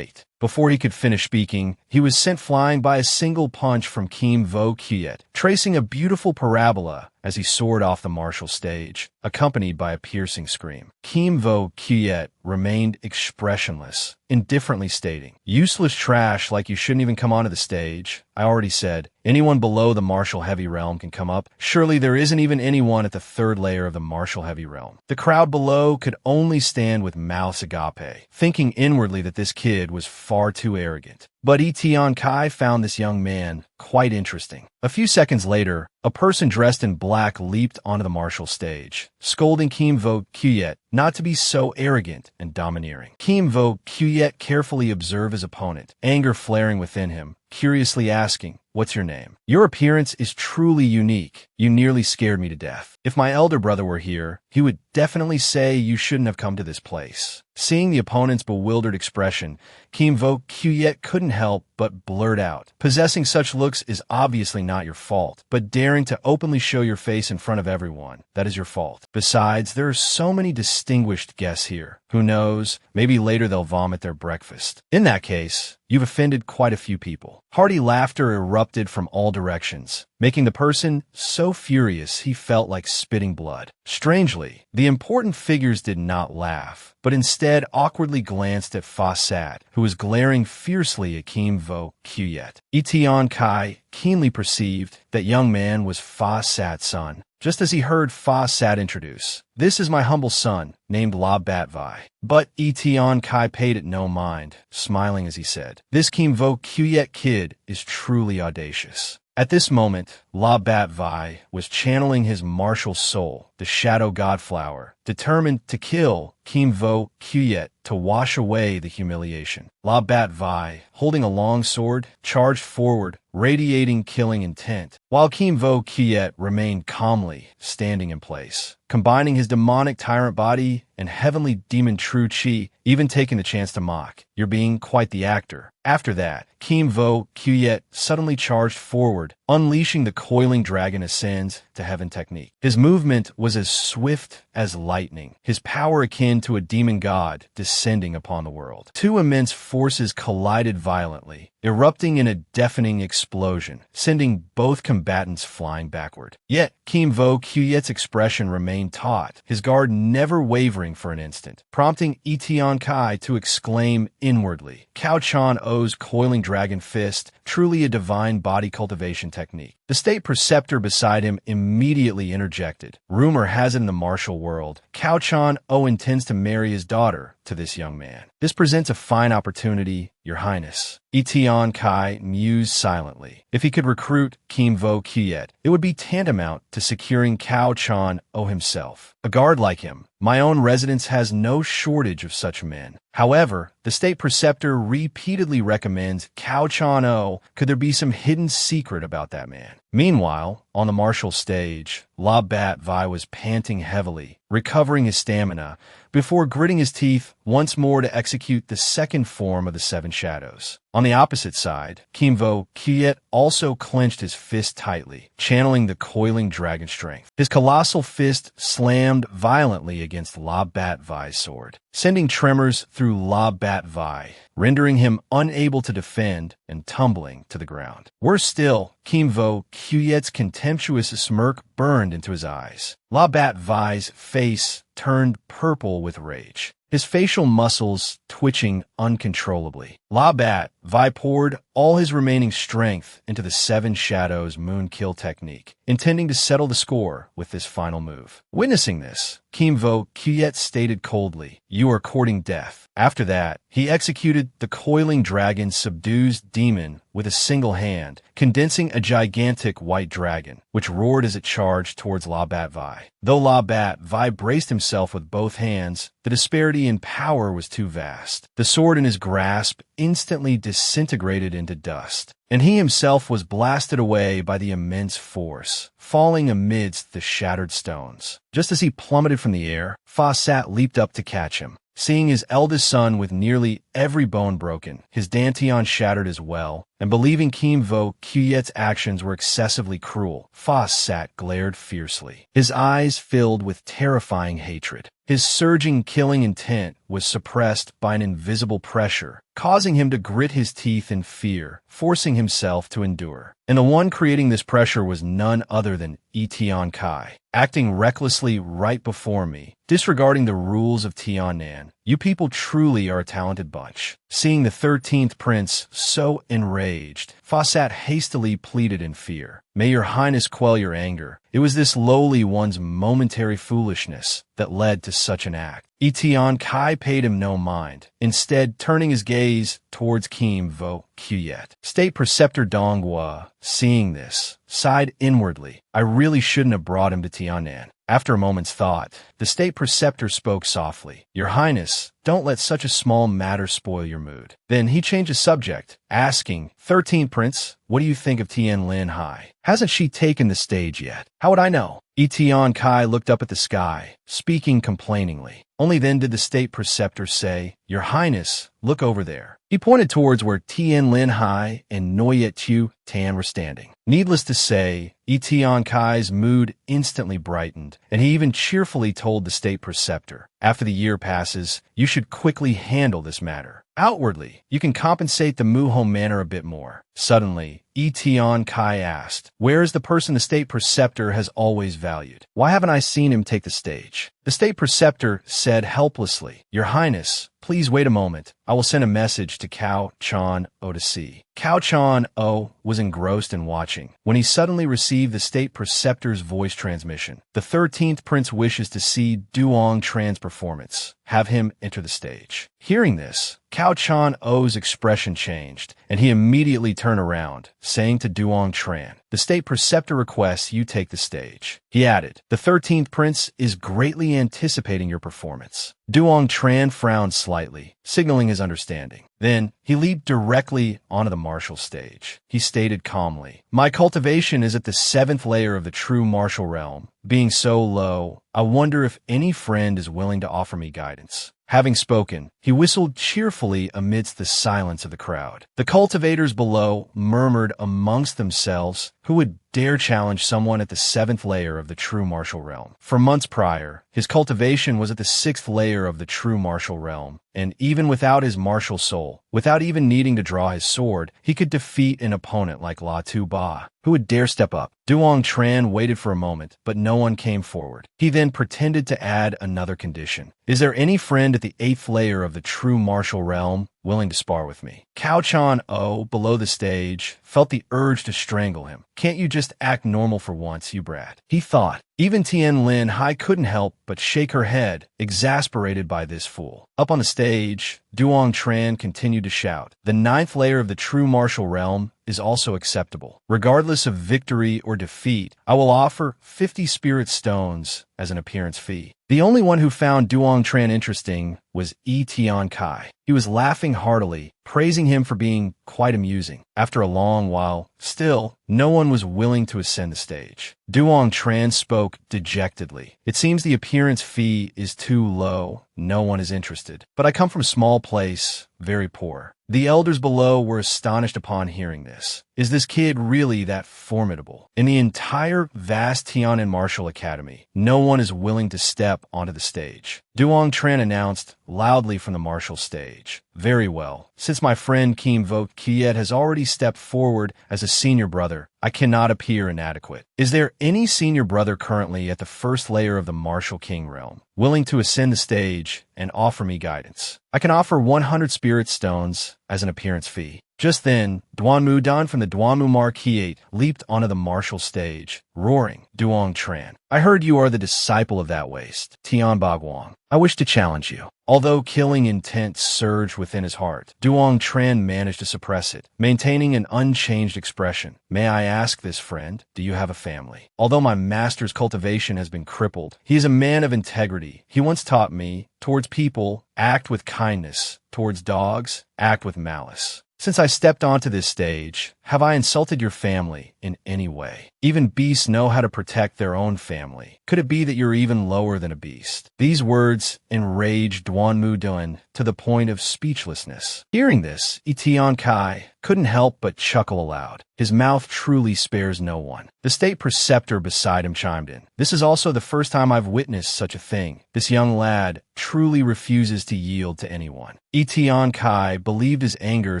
Before he could finish speaking, he was sent flying by a single punch from Kim Vo Kiet, tracing a beautiful parabola as he soared off the martial stage, accompanied by a piercing scream. Kim Vo Kiet remained expressionless, indifferently stating, "Useless trash like you shouldn't even come onto the stage. I already said, anyone below the martial heavy realm can come up. Surely there isn't even anyone at the 3rd layer of the martial heavy realm." The crowd below could only stand with mouths agape, thinking inwardly that this kid was far too arrogant. But Tian Kai found this young man quite interesting. A few seconds later, a person dressed in black leaped onto the martial stage, scolding Kim Vo Kiet not to be so arrogant and domineering. Kim Vo Kiet carefully observed his opponent, anger flaring within him, curiously asking, what's your name? Your appearance is truly unique. You nearly scared me to death. If my elder brother were here, he would definitely say you shouldn't have come to this place. Seeing the opponent's bewildered expression, Kim Vo Kyuyet couldn't help but blurt out. Possessing such looks is obviously not your fault, but daring to openly show your face in front of everyone, that is your fault. Besides, there are so many distinguished guests here. Who knows, maybe later they'll vomit their breakfast. In that case, you've offended quite a few people. Hearty laughter erupted from all directions, making the person so furious he felt like spitting blood. Strangely, the important figures did not laugh, but instead awkwardly glanced at Fa Sat, who was glaring fiercely at Kim Vo Kyuyet. Tian Kai keenly perceived that young man was Fa Sat's son, just as he heard Fa Sat introduce. This is my humble son, named La Bat Vai. But Tian Kai paid it no mind, smiling as he said, this Kim Vo Kyuyet kid is truly audacious. At this moment, La Bat Vai was channeling his martial soul, the Shadow Godflower, determined to kill Kim Vo Kyuyet to wash away the humiliation. La Bat Vai, holding a long sword, charged forward, radiating killing intent, while Kim Vo Kyuyet remained calmly standing in place, combining his demonic tyrant body and heavenly demon true chi, even taking the chance to mock. You're being quite the actor. After that, Kim Vo Kyuyet suddenly charged forward, unleashing the coiling dragon ascends to heaven technique. His movement was as swift as lightning, his power akin to a demon god descending upon the world. Two immense forces collided violently, erupting in a deafening explosion, sending both combatants flying backward. Yet, Kim Vo Kyuyet's expression remained taut, his guard never wavering for an instant, prompting Tian Kai to exclaim inwardly, Cao Chan O's coiling dragon fist, truly a divine body cultivation technique. The state preceptor beside him immediately interjected. Rumor has it in the martial world, Cao Chan O intends to marry his daughter to this young man. This presents a fine opportunity, Your Highness. Tian Kai mused silently. If he could recruit Kim Vo Kyuyet, it would be tantamount to securing Cao Chan O himself. A guard like him, my own residence has no shortage of such men. However, the state preceptor repeatedly recommends Cao Chan O. Could there be some hidden secret about that man? Meanwhile, on the martial stage, La Bat Vai was panting heavily, recovering his stamina, before gritting his teeth once more to execute the second form of the Seven Shadows. On the opposite side, Kim Vo Kyuyet also clenched his fist tightly, channeling the coiling dragon strength. His colossal fist slammed violently against La Bat Vai's sword, sending tremors through La Bat Vai, rendering him unable to defend and tumbling to the ground. Worse still, Kim Vo Kyuyet's contemptuous smirk burned into his eyes. La Bat Vai's face turned purple with rage, his facial muscles twitching uncontrollably. La Bat Vai poured all his remaining strength into the Seven Shadows moon kill technique, intending to settle the score with this final move. Witnessing this, Kim Vo Kyuyet stated coldly, you are courting death. After that, he executed the coiling dragon subdues demon with a single hand, condensing a gigantic white dragon, which roared as it charged towards La Bat Vai. Though La Bat Vai braced himself with both hands, the disparity in power was too vast. The sword in his grasp instantly disintegrated into dust, and he himself was blasted away by the immense force, falling amidst the shattered stones. Just as he plummeted from the air, Fa Sat leaped up to catch him. Seeing his eldest son with nearly every bone broken, his dantian shattered as well, and believing Kim Vo Kyuyet's actions were excessively cruel, Fa Sat glared fiercely, his eyes filled with terrifying hatred. His surging killing intent was suppressed by an invisible pressure, causing him to grit his teeth in fear, forcing himself to endure. And the one creating this pressure was none other than Tian Kai, acting recklessly right before me, disregarding the rules of Tien Nan. You people truly are a talented bunch. Seeing the 13th prince so enraged, Fa Sat hastily pleaded in fear. May your highness quell your anger. It was this lowly one's momentary foolishness that led to such an act. Tian Kai paid him no mind, instead turning his gaze towards Kim Vo Kyuyet. State Preceptor Dongwa, seeing this, sighed inwardly. I really shouldn't have brought him to Tien Nan. After a moment's thought, the state preceptor spoke softly. Your highness, Don't let such a small matter spoil your mood. Then he changed his subject, asking, 13th Prince, what do you think of Tien Linhai? Hasn't she taken the stage yet? How would I know? Tian Kai looked up at the sky, speaking complainingly. Only then did the state preceptor say, Your Highness, look over there. He pointed towards where Tien Linhai and Noyet Tu Tan were standing. Needless to say, Tian Kai's mood instantly brightened, and he even cheerfully told the state preceptor, after the year passes, you should quickly handle this matter. Outwardly, you can compensate the Muho manor a bit more. Suddenly, Tian Kai asked, Where is the person the state preceptor has always valued? Why haven't I seen him take the stage? The state preceptor said helplessly, Your Highness, please wait a moment. I will send a message to Cao Chan O to see. Cao Chan O was engrossed in watching when he suddenly received the state preceptor's voice transmission. The 13th Prince wishes to see Duong Tran's performance. Have him enter the stage. Hearing this, Cao Chan O's expression changed, and he immediately turned around, saying to Duong Tran, The state preceptor requests you take the stage. He added, The 13th Prince is greatly anticipating your performance. Duong Tran frowned slightly, signaling his understanding. Then, he leaped directly onto the martial stage. He stated calmly, My cultivation is at the 7th layer of the true martial realm. Being so low, I wonder if any friend is willing to offer me guidance. Having spoken, he whistled cheerfully amidst the silence of the crowd. The cultivators below murmured amongst themselves who would dare challenge someone at the 7th layer of the true martial realm. For months prior, his cultivation was at the 6th layer of the true martial realm, and even without his martial soul, without even needing to draw his sword, he could defeat an opponent like La Tu Ba. Who would dare step up? Duong Tran waited for a moment, but no one came forward. He then pretended to add another condition. Is there any friend at the 8th layer of the true martial realm willing to spar with me? Cao Chan O, below the stage, felt the urge to strangle him. Can't you just act normal for once, you brat? He thought. Even Tien Linhai couldn't help but shake her head, exasperated by this fool. Up on the stage, Duong Tran continued to shout, The 9th layer of the true martial realm is also acceptable. Regardless of victory or defeat, I will offer 50 spirit stones as an appearance fee. The only one who found Duong Tran interesting was Tian Kai. He was laughing heartily, praising him for being quite amusing. After a long while, still, no one was willing to ascend the stage. Duong Tran spoke dejectedly. It seems the appearance fee is too low. No one is interested. But I come from a small place, very poor. The elders below were astonished upon hearing this. Is this kid really that formidable? In the entire vast Tianan Martial Academy, no one is willing to step onto the stage. Duong Tran announced loudly from the martial stage. Very well. Since my friend Kim Vok Kiet has already stepped forward as a senior brother, I cannot appear inadequate. Is there any senior brother currently at the 1st layer of the Martial King realm, willing to ascend the stage and offer me guidance? I can offer 100 spirit stones as an appearance fee. Just then, Duanmu Dan from the Duanmu Marquis leaped onto the martial stage, roaring, Duong Tran, I heard you are the disciple of that waste, Tian Bagwang. I wish to challenge you. Although killing intent surged within his heart, Duong Tran managed to suppress it, maintaining an unchanged expression. May I ask this friend, do you have a family? Although my master's cultivation has been crippled, he is a man of integrity. He once taught me, towards people, act with kindness. Towards dogs, act with malice. Since I stepped onto this stage, have I insulted your family in any way? Even beasts know how to protect their own family. Could it be that you're even lower than a beast? These words enraged Duanmu Dun to the point of speechlessness. Hearing this, Tian Kai couldn't help but chuckle aloud. His mouth truly spares no one. The state preceptor beside him chimed in. This is also the first time I've witnessed such a thing. This young lad truly refuses to yield to anyone. Tian Kai believed his anger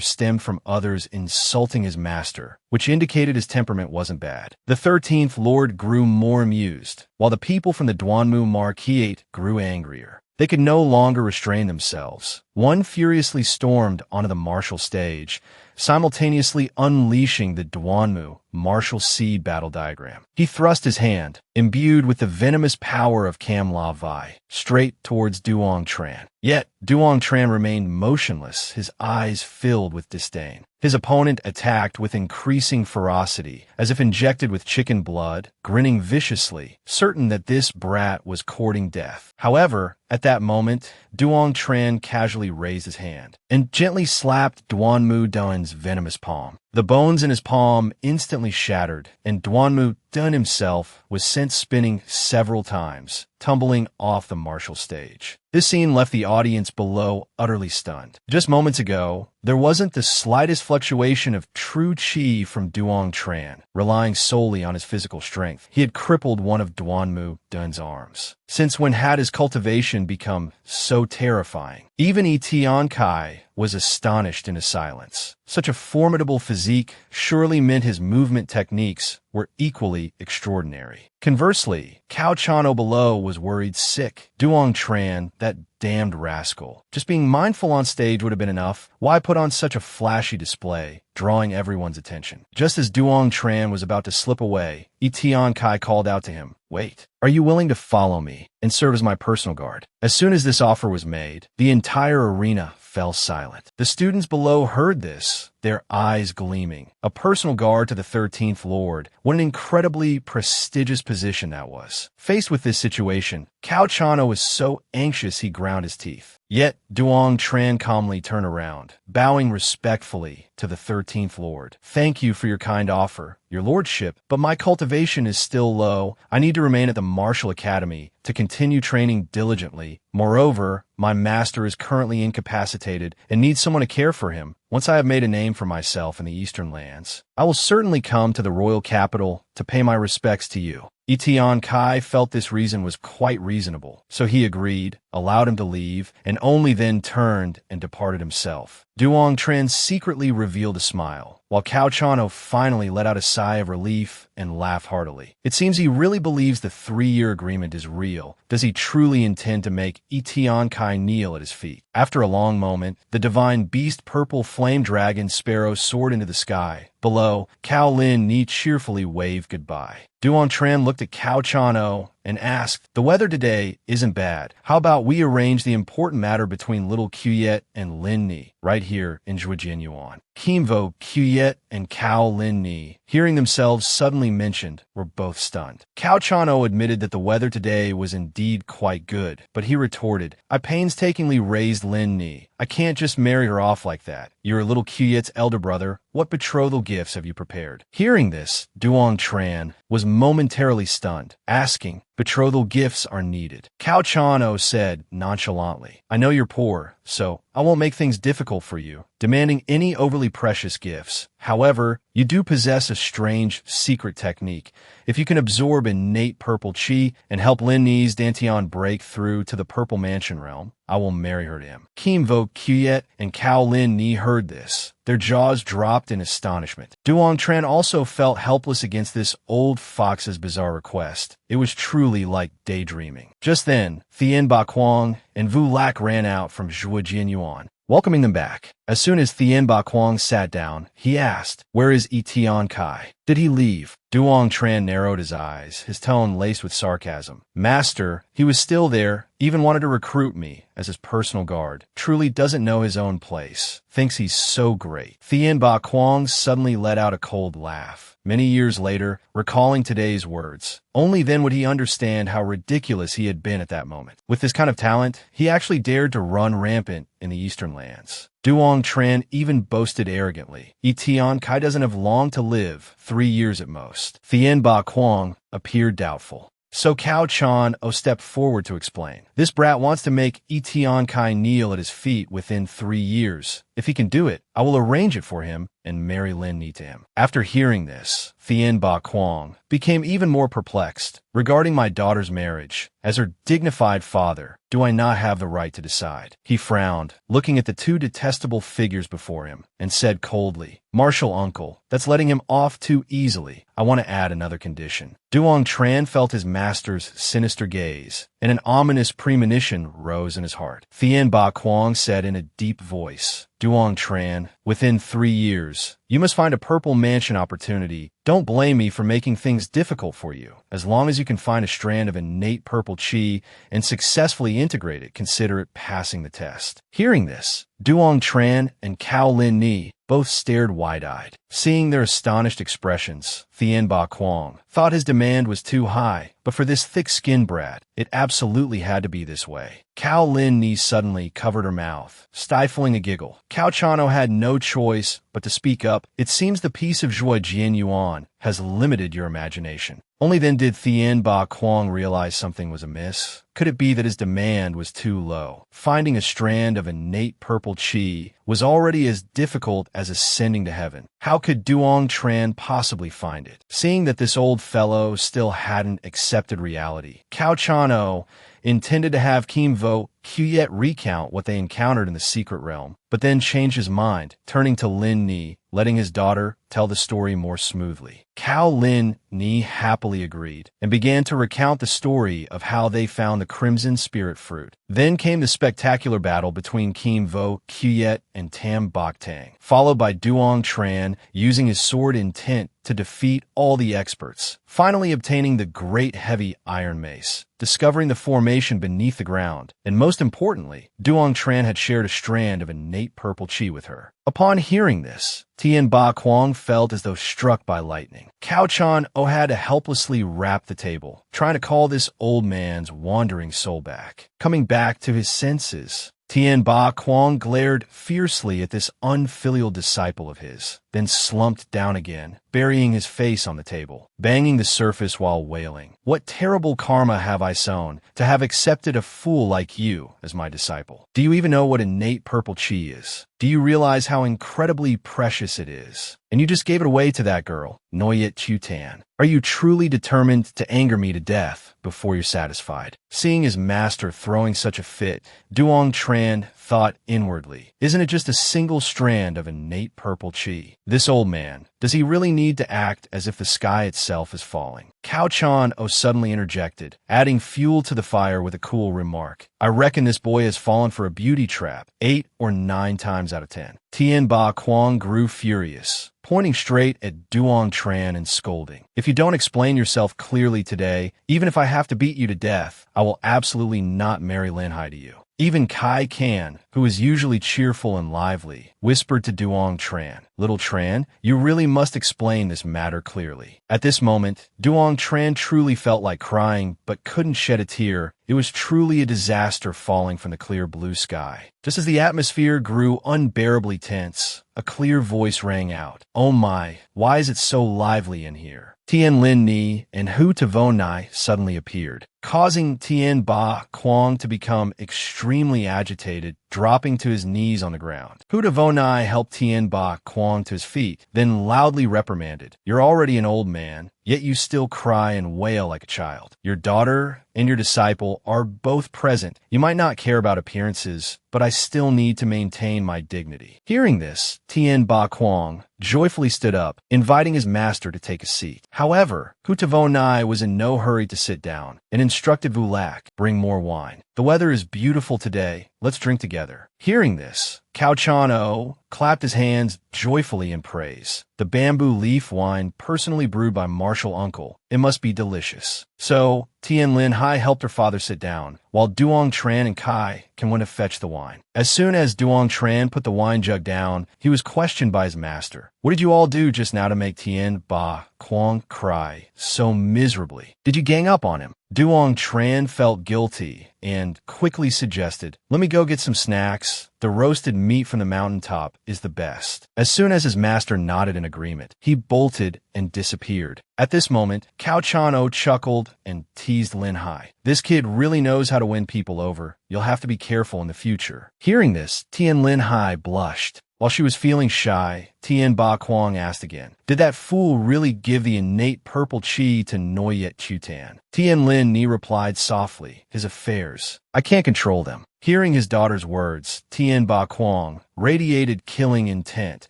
stemmed from others insulting his master, which indicated his temperament wasn't bad. The 13th Lord grew more amused, while the people from the Duanmu Marquis grew angrier. They could no longer restrain themselves. One furiously stormed onto the martial stage, simultaneously unleashing the Duanmu martial seed battle diagram. He thrust his hand, imbued with the venomous power of Cam La Vi, straight towards Duong Tran. Yet, Duong Tran remained motionless, his eyes filled with disdain. His opponent attacked with increasing ferocity, as if injected with chicken blood, grinning viciously, certain that this brat was courting death. However, at that moment, Duong Tran casually raised his hand and gently slapped Duanmu Dun's venomous palm. The bones in his palm instantly shattered, and Duanmu Dun himself was sent spinning several times, tumbling off the martial stage. This scene left the audience below utterly stunned. Just moments ago, there wasn't the slightest fluctuation of true chi from Duong Tran, relying solely on his physical strength. He had crippled one of Duanmu Dun's arms. Since when had his cultivation become so terrifying? Even Tian Kai was astonished into silence. Such a formidable physique surely meant his movement techniques were equally extraordinary. Conversely, Cao Chano below was worried sick. Duong Tran, that damned rascal. Just being mindful on stage would have been enough. Why put on such a flashy display, drawing everyone's attention? Just as Duong Tran was about to slip away, Tian Kai called out to him, "Wait, are you willing to follow me and serve as my personal guard?" As soon as this offer was made, the entire arena fell silent. The students below heard this, their eyes gleaming. A personal guard to the 13th Lord. What an incredibly prestigious position that was. Faced with this situation, Cao Chano was so anxious he ground his teeth. Yet, Duong Tran calmly turned around, bowing respectfully to the 13th Lord. "Thank you for your kind offer, your lordship, but my cultivation is still low. I need to remain at the martial academy to continue training diligently. Moreover, my master is currently incapacitated and needs someone to care for him. Once I have made a name for myself in the eastern lands, I will certainly come to the royal capital to pay my respects to you." Tian Kai felt this reason was quite reasonable, so he agreed, allowed him to leave, and only then turned and departed himself. Duong Tran secretly revealed a smile, while Cao Chano finally let out a sigh of relief and laughed heartily. It seems he really believes the 3-year agreement is real. Does he truly intend to make Tian Kai kneel at his feet? After a long moment, the divine beast purple flame dragon sparrow soared into the sky. Below, Cao Lin Ni cheerfully waved goodbye. Duong Tran looked at Cao Chano and asked, "The weather today isn't bad. How about we arrange the important matter between little Quyet and Lin Ni, right here in Zhujianyuan?" Kimvo, Quyet, and Cao Lin Ni, hearing themselves suddenly mentioned, were both stunned. Cao Chano admitted that the weather today was indeed quite good, but he retorted, "I painstakingly raised Lin Ni. I can't just marry her off like that. You're little Quyet's elder brother. What betrothal gifts have you prepared?" Hearing this, Duong Tran was momentarily stunned, asking, "Betrothal gifts are needed." Cao Chano said nonchalantly, "I know you're poor, so I won't make things difficult for you, demanding any overly precious gifts. However, you do possess a strange secret technique. If you can absorb innate purple chi and help Lin Ni's Dantian break through to the purple mansion realm, I will marry her to him." Kimvo, Quyet, and Cao Lin Ni heard this. Their jaws dropped in astonishment. Duong Tran also felt helpless against this old fox's bizarre request. It was truly like daydreaming. Just then, Thien Ba Quang and Vu Lac ran out from Zhujianyuan, welcoming them back. As soon as Thien Ba Quang sat down, he asked, "Where is Tian Kai? Did he leave?" Duong Tran narrowed his eyes, his tone laced with sarcasm. "Master, he was still there, even wanted to recruit me as his personal guard. Truly doesn't know his own place. Thinks he's so great." Thien Ba Quang suddenly let out a cold laugh. Many years later, recalling today's words, only then would he understand how ridiculous he had been at that moment. With this kind of talent, he actually dared to run rampant in the eastern lands. Duong Tran even boasted arrogantly, "Tian Kai doesn't have long to live, 3 years at most." Thien Ba Quang appeared doubtful. So Cao Chan stepped forward to explain. "This brat wants to make Tian Kai kneel at his feet within 3 years. If he can do it, I will arrange it for him and marry Lin Ni to him." After hearing this, Thien Ba Quang became even more perplexed. "Regarding my daughter's marriage, as her dignified father, do I not have the right to decide?" He frowned, looking at the 2 detestable figures before him, and said coldly, "Martial uncle, that's letting him off too easily. I want to add another condition." Duong Tran felt his master's sinister gaze, and an ominous premonition rose in his heart. Thien Ba Quang said in a deep voice, Duong Tran, within 3 years. You must find a purple mansion opportunity. Don't blame me for making things difficult for you. As long as you can find a strand of innate purple chi and successfully integrate it, consider it passing the test. Hearing this, Duong Tran and Cao Lin Ni both stared wide-eyed. Seeing their astonished expressions, Tien Ba Quang thought his demand was too high, but for this thick-skinned brat, it absolutely had to be this way. Cao Lin Ni suddenly covered her mouth, stifling a giggle. Cao Chano had no choice but to speak up. It seems the piece of Zhuo Jian Yuan has limited your imagination. Only then did Tien Ba Quang realize something was amiss. Could it be that his demand was too low? Finding a strand of innate purple chi was already as difficult as ascending to heaven. How could Duong Tran possibly find it? Seeing that this old fellow still hadn't accepted reality, Cao Chano intended to have Kim Vo Qyet recount what they encountered in the secret realm, but then changed his mind, turning to Lin Ni, letting his daughter tell the story more smoothly. Cao Lin Ni happily agreed and began to recount the story of how they found the Crimson Spirit Fruit. Then came the spectacular battle between Kim Vo Qyet and Tam Bok Tang, followed by Duong Tran using his sword intent to defeat all the experts, finally obtaining the great heavy iron mace, discovering the formation beneath the ground, and most importantly, Duong Tran had shared a strand of innate purple chi with her. Upon hearing this, Tien Ba Quang felt as though struck by lightning. Cao Chan O had to helplessly rap the table, trying to call this old man's wandering soul back. Coming back to his senses, Tien Ba Quang glared fiercely at this unfilial disciple of his, then slumped down again, burying his face on the table, banging the surface while wailing. What terrible karma have I sown to have accepted a fool like you as my disciple? Do you even know what innate purple chi is? Do you realize how incredibly precious it is? And you just gave it away to that girl, Noyet Chutan. Are you truly determined to anger me to death before you're satisfied? Seeing his master throwing such a fit, Duong Tran thought inwardly, isn't it just a single strand of innate purple chi? This old man, does he really need to act as if the sky itself is falling? Cao Chan O suddenly interjected, adding fuel to the fire with a cool remark. I reckon this boy has fallen for a beauty trap 8 or 9 times out of 10. Tien Ba Quang grew furious, pointing straight at Duong Tran and scolding. If you don't explain yourself clearly today, even if I have to beat you to death, I will absolutely not marry Linhai to you. Even Kai Kan, who is usually cheerful and lively, whispered to Duong Tran, Little Tran, you really must explain this matter clearly. At this moment, Duong Tran truly felt like crying, but couldn't shed a tear. It was truly a disaster falling from the clear blue sky. Just as the atmosphere grew unbearably tense, a clear voice rang out. Oh my, why is it so lively in here? Tien Lin Ni and Hu Tavonai suddenly appeared, causing Tien Ba Quang to become extremely agitated, dropping to his knees on the ground. Hu Tavonai helped Tien Ba Quang to his feet, then loudly reprimanded. You're already an old man, yet you still cry and wail like a child. Your daughter and your disciple are both present. You might not care about appearances, but I still need to maintain my dignity. Hearing this, Tien Ba Quang joyfully stood up, inviting his master to take a seat. However, Hutavonai was in no hurry to sit down, and instructed Vulak, bring more wine. The weather is beautiful today. Let's drink together. Hearing this, Cao Chano clapped his hands joyfully in praise. The bamboo leaf wine personally brewed by Martial Uncle. It must be delicious. So, Tian Linhai helped her father sit down, while Duong Tran and Kai went to fetch the wine. As soon as Duong Tran put the wine jug down, he was questioned by his master. What did you all do just now to make Tien Ba Quang cry so miserably? Did you gang up on him? Duong Tran felt guilty and quickly suggested, let me go get some snacks. The roasted meat from the mountaintop is the best. As soon as his master nodded in agreement, he bolted and disappeared. At this moment, Cao Chano chuckled and teased Linhai. This kid really knows how to win people over. You'll have to be careful in the future. Hearing this, Tien Linhai blushed. While she was feeling shy, Tien Ba Quang asked again, did that fool really give the innate purple chi to Noyet Chutan? Tien Lin Ni replied softly, his affairs. I can't control them. Hearing his daughter's words, Tien Ba Quang radiated killing intent,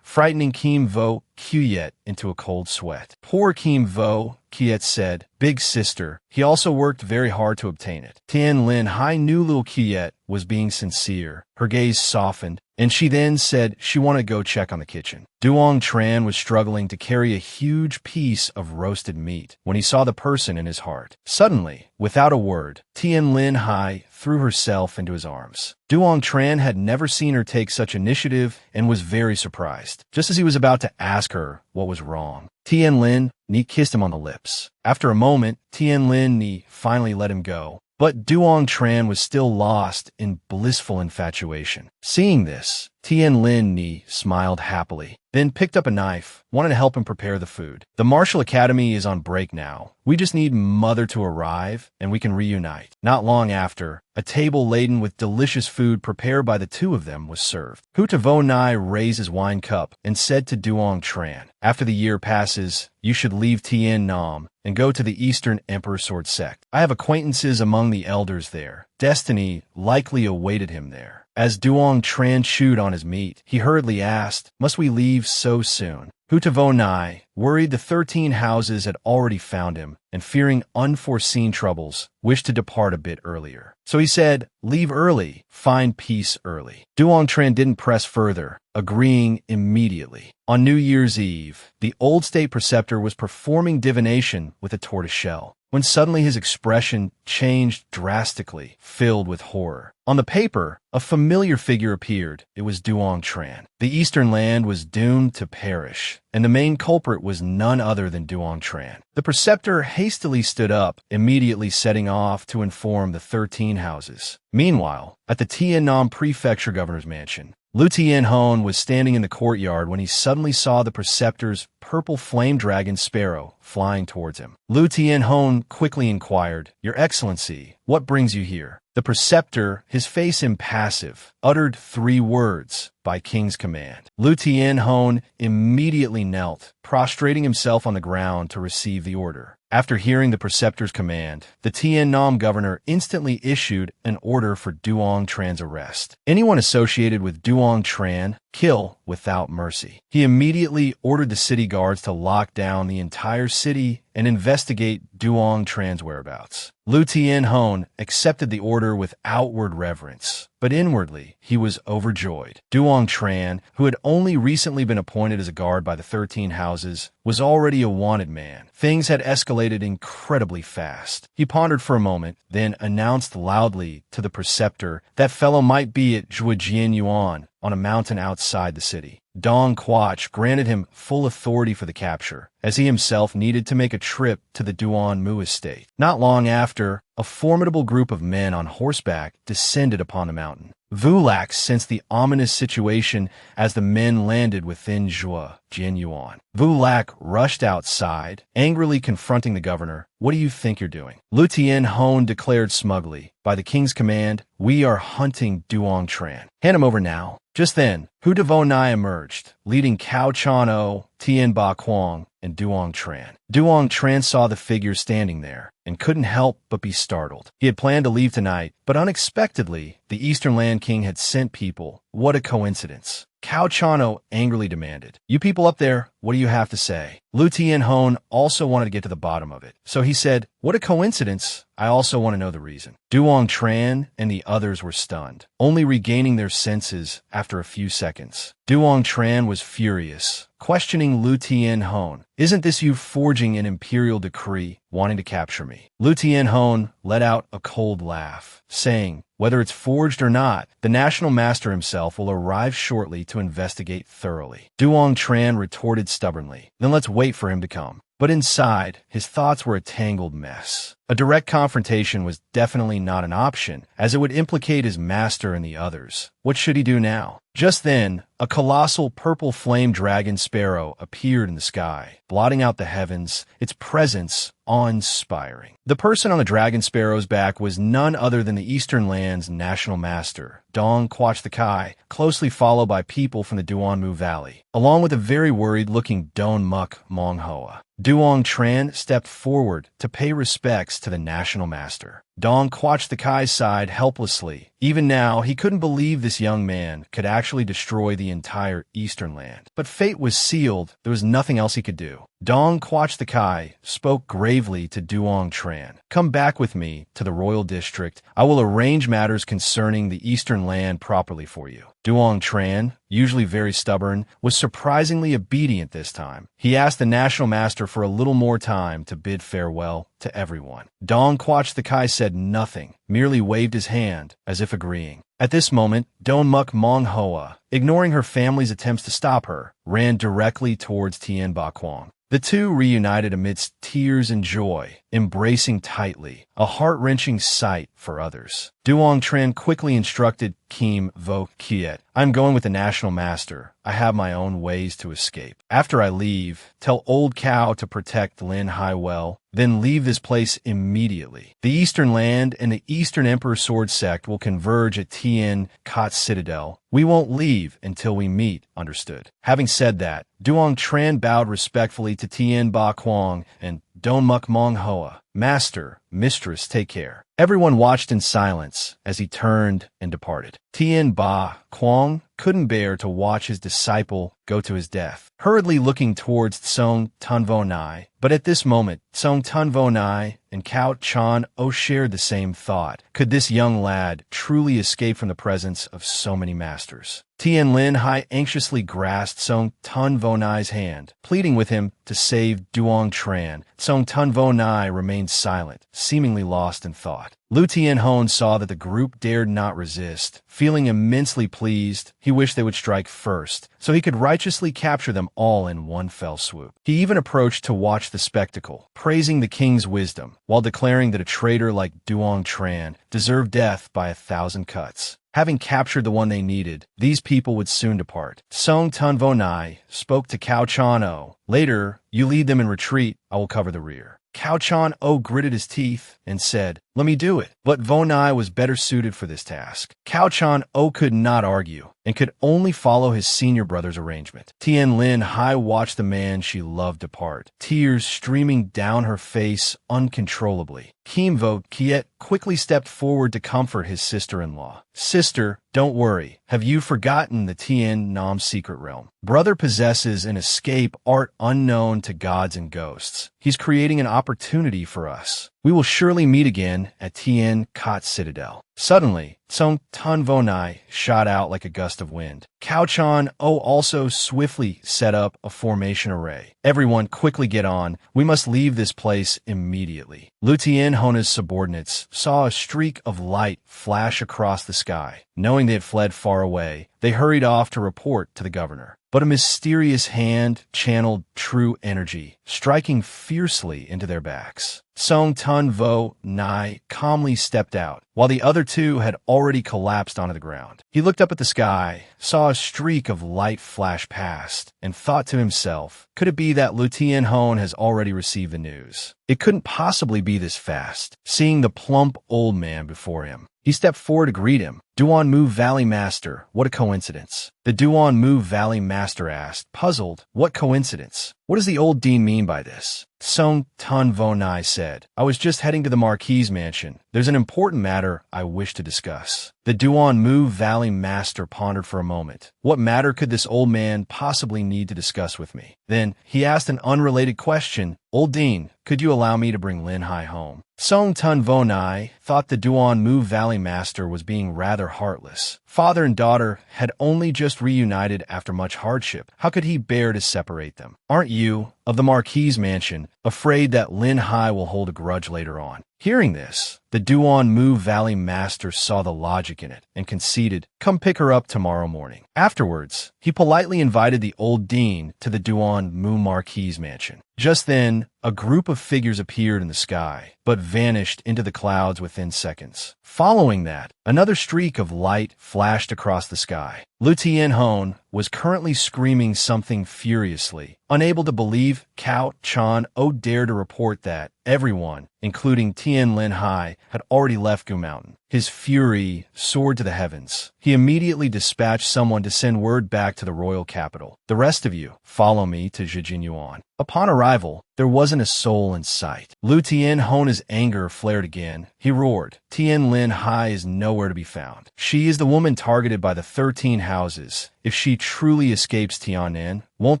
frightening Kim Vo Kuyet into a cold sweat. Poor Kim Vo Kuyet said, "Big sister." He also worked very hard to obtain it. Linhai knew little Kuyet was being sincere. Her gaze softened, and she then said she wanted to go check on the kitchen. Duong Tran was struggling to carry a huge piece of roasted meat when he saw the person in his heart. Suddenly, without a word, Linhai threw herself into his arms. Duong Tran had never seen her take such initiative and was very surprised. Just as he was about to ask her what was wrong, Lin Ni kissed him on the lips. After a moment, Lin Ni finally let him go. But Duong Tran was still lost in blissful infatuation. Seeing this, Lin Ni smiled happily, then picked up a knife, wanted to help him prepare the food. The Martial Academy is on break now. We just need Mother to arrive, and we can reunite. Not long after, a table laden with delicious food prepared by the two of them was served. Hutavo Nai raised his wine cup and said to Duong Tran, "After the year passes, you should leave Tien Nam and go to the Eastern Emperor Sword Sect. I have acquaintances among the elders there. Destiny likely awaited him there." As Duong Tran chewed on his meat, he hurriedly asked, "Must we leave so soon?" Hutavo Nai, worried the 13 houses had already found him, and fearing unforeseen troubles, wished to depart a bit earlier. So he said, "Leave early, find peace early." Duong Tran didn't press further, agreeing immediately. On New Year's Eve, the old state preceptor was performing divination with a tortoise shell, when suddenly his expression changed drastically, filled with horror. On the paper, a familiar figure appeared. It was Duong Tran. The eastern land was doomed to perish, and the main culprit was none other than Duong Tran. The preceptor hastily stood up, immediately setting off to inform the 13 houses. Meanwhile, at the Tien Nam Prefecture Governor's Mansion, Lu Tianhon was standing in the courtyard when he suddenly saw the preceptor's purple flame dragon sparrow flying towards him. Lu Tianhon quickly inquired, "Your Excellency, what brings you here?" The preceptor, his face impassive, uttered 3 words, "By King's command." Lu Tianhon immediately knelt, prostrating himself on the ground to receive the order. After hearing the preceptor's command, the Tien Nam governor instantly issued an order for Duong Tran's arrest. Anyone associated with Duong Tran, kill without mercy. He immediately ordered the city guards to lock down the entire city and investigate Duong Tran's whereabouts. Lu Tianhon accepted the order with outward reverence, but inwardly he was overjoyed. Duong Tran, who had only recently been appointed as a guard by the 13 houses, was already a wanted man. Things had escalated incredibly fast. He pondered for a moment, then announced loudly to the preceptor that fellow might be at Zhuojian Yuan on a mountain outside the city. Dong Quach granted him full authority for the capture, as he himself needed to make a trip to the Duan Mu estate. Not long after, a formidable group of men on horseback descended upon the mountain. Vulax sensed the ominous situation as the men landed within Zhuojianyuan. Vulax rushed outside, angrily confronting the governor. "What do you think you're doing?" Lu Tianhon declared smugly, "By the king's command, we are hunting Duong Tran. Hand him over now." Just then, Hutavo Nai emerged, leading Cao Chano, Tien Ba Quang, and Duong Tran. Duong Tran saw the figure standing there and couldn't help but be startled. He had planned to leave tonight, but unexpectedly, the Eastern Land King had sent people. What a coincidence. Cao Chano angrily demanded, "You people up there, what do you have to say?" Lu Tianhon also wanted to get to the bottom of it, so he said, "What a coincidence. I also want to know the reason." Duong Tran and the others were stunned, only regaining their senses after a few seconds. Duong Tran was furious, questioning Lu Tianhon. "Isn't this you forging an imperial decree, wanting to capture me?" Lu Tianhon let out a cold laugh, saying, "Whether it's forged or not, the National Master himself will arrive shortly to investigate thoroughly." Duong Tran retorted stubbornly, "Then let's wait for him to come." But inside, his thoughts were a tangled mess. A direct confrontation was definitely not an option, as it would implicate his master and the others. What should he do now? Just then, a colossal purple flame dragon sparrow appeared in the sky, blotting out the heavens, its presence awe-inspiring. The person on the dragon sparrow's back was none other than the Eastern Land's national master, Duong Quach the Kai, closely followed by people from the Duong Valley, along with a very worried-looking Don Muk Manhwa. Duong Tran stepped forward to pay respects to the national master. Duong Quach the Kai sighed helplessly. Even now, he couldn't believe this young man could actually destroy the entire Eastern Land. But fate was sealed. There was nothing else he could do. Duong Quach the Kai spoke gravely to Duong Tran. Come back with me to the royal district. I will arrange matters concerning the Eastern Land properly for you. Duong Tran, usually very stubborn, was surprisingly obedient this time. He asked the national master for a little more time to bid farewell to everyone. Duong Quach the Kai said nothing, merely waved his hand as if agreeing. At this moment, Don Muk Manhwa, ignoring her family's attempts to stop her, ran directly towards Tien Ba Quang. The two reunited amidst tears and joy, embracing tightly, a heart-wrenching sight for others. Duong Tran quickly instructed Kim Vo Kiet, I'm going with the national master. I have my own ways to escape. After I leave, tell Old Cow to protect Linhai well, then leave this place immediately. The Eastern Land and the Eastern Emperor Sword Sect will converge at Tien Nan Citadel. We won't leave until we meet, understood. Having said that, Duong Tran bowed respectfully to Tien Ba Quang and Don Muk Manhwa. Master, mistress, take care. Everyone watched in silence as he turned and departed. Tien Ba Quang couldn't bear to watch his disciple go to his death, hurriedly looking towards Tsong Tunvo Nai. But at this moment, Tsong Tunvo Nai and Cao Chan O shared the same thought. Could this young lad truly escape from the presence of so many masters? Tien Linhai anxiously grasped Tsong Tunvo Nai's hand, pleading with him to save Duong Tran. Tsong Tunvo Nai remained silent, seemingly lost in thought. Lu Tianhon saw that the group dared not resist. Feeling immensely pleased, he wished they would strike first, so he could righteously capture them all in one fell swoop. He even approached to watch the spectacle, praising the king's wisdom, while declaring that a traitor like Duong Tran deserved death by 1,000 cuts. Having captured the one they needed, these people would soon depart. Tsong Tunvo Nai spoke to Cao Chan O. Later, you lead them in retreat, I will cover the rear. Cao Chan O gritted his teeth and said, let me do it. But Vo Nai was better suited for this task. Cao Chan O could not argue and could only follow his senior brother's arrangement. Tien Linhai watched the man she loved depart, tears streaming down her face uncontrollably. Kim Vo Kiet quickly stepped forward to comfort his sister-in-law. Sister, don't worry. Have you forgotten the Tien Nam secret realm? Brother possesses an escape art unknown to gods and ghosts. He's creating an opportunity for us. We will surely meet again at Tien Nan Citadel. Suddenly, Tsong Tunvo Nai shot out like a gust of wind. Cao Chan O also swiftly set up a formation array. Everyone quickly get on. We must leave this place immediately. Lu Tianhona's subordinates saw a streak of light flash across the sky. Knowing they had fled far away, they hurried off to report to the governor. But a mysterious hand channeled true energy, striking fiercely into their backs. Tsong Tunvo Nai calmly stepped out, while the other two had already collapsed onto the ground. He looked up at the sky, saw a streak of light flash past, and thought to himself, could it be that Lu Tianhon has already received the news? It couldn't possibly be this fast. Seeing the plump old man before him, he stepped forward to greet him. Duong Valley Master, what a coincidence. The Duong Valley Master asked, puzzled, what coincidence? What does the old dean mean by this? Tsong Tunvo Nai said, I was just heading to the Marquis's mansion. There's an important matter I wish to discuss. The Duong Valley Master pondered for a moment. What matter could this old man possibly need to discuss with me? Then he asked an unrelated question. Old Dean, could you allow me to bring Linhai home? Tsong Tunvo Nai thought the Duong Valley Master was being rather heartless. Father and daughter had only just reunited after much hardship. How could he bear to separate them? Aren't you, of the Marquis's mansion, afraid that Linhai will hold a grudge later on? Hearing this, the Duong Valley Master saw the logic in it and conceded, come pick her up tomorrow morning. Afterwards, he politely invited the old dean to the Duong Marquis's mansion. Just then, a group of figures appeared in the sky, but vanished into the clouds within seconds. Following that, another streak of light flashed across the sky. Lu Tianhong was currently screaming something furiously. Unable to believe, Cao Chan dared to report that everyone, including Tian Linhai, had already left Gu Mountain. His fury soared to the heavens. He immediately dispatched someone to send word back to the royal capital. The rest of you, follow me to Zhejinyuan. Upon arrival, there wasn't a soul in sight. Lu Tianhong's anger flared again. He roared, Tian Linhai is nowhere to be found. She is the woman targeted by the 13 houses. If she truly escapes Tian Nan, won't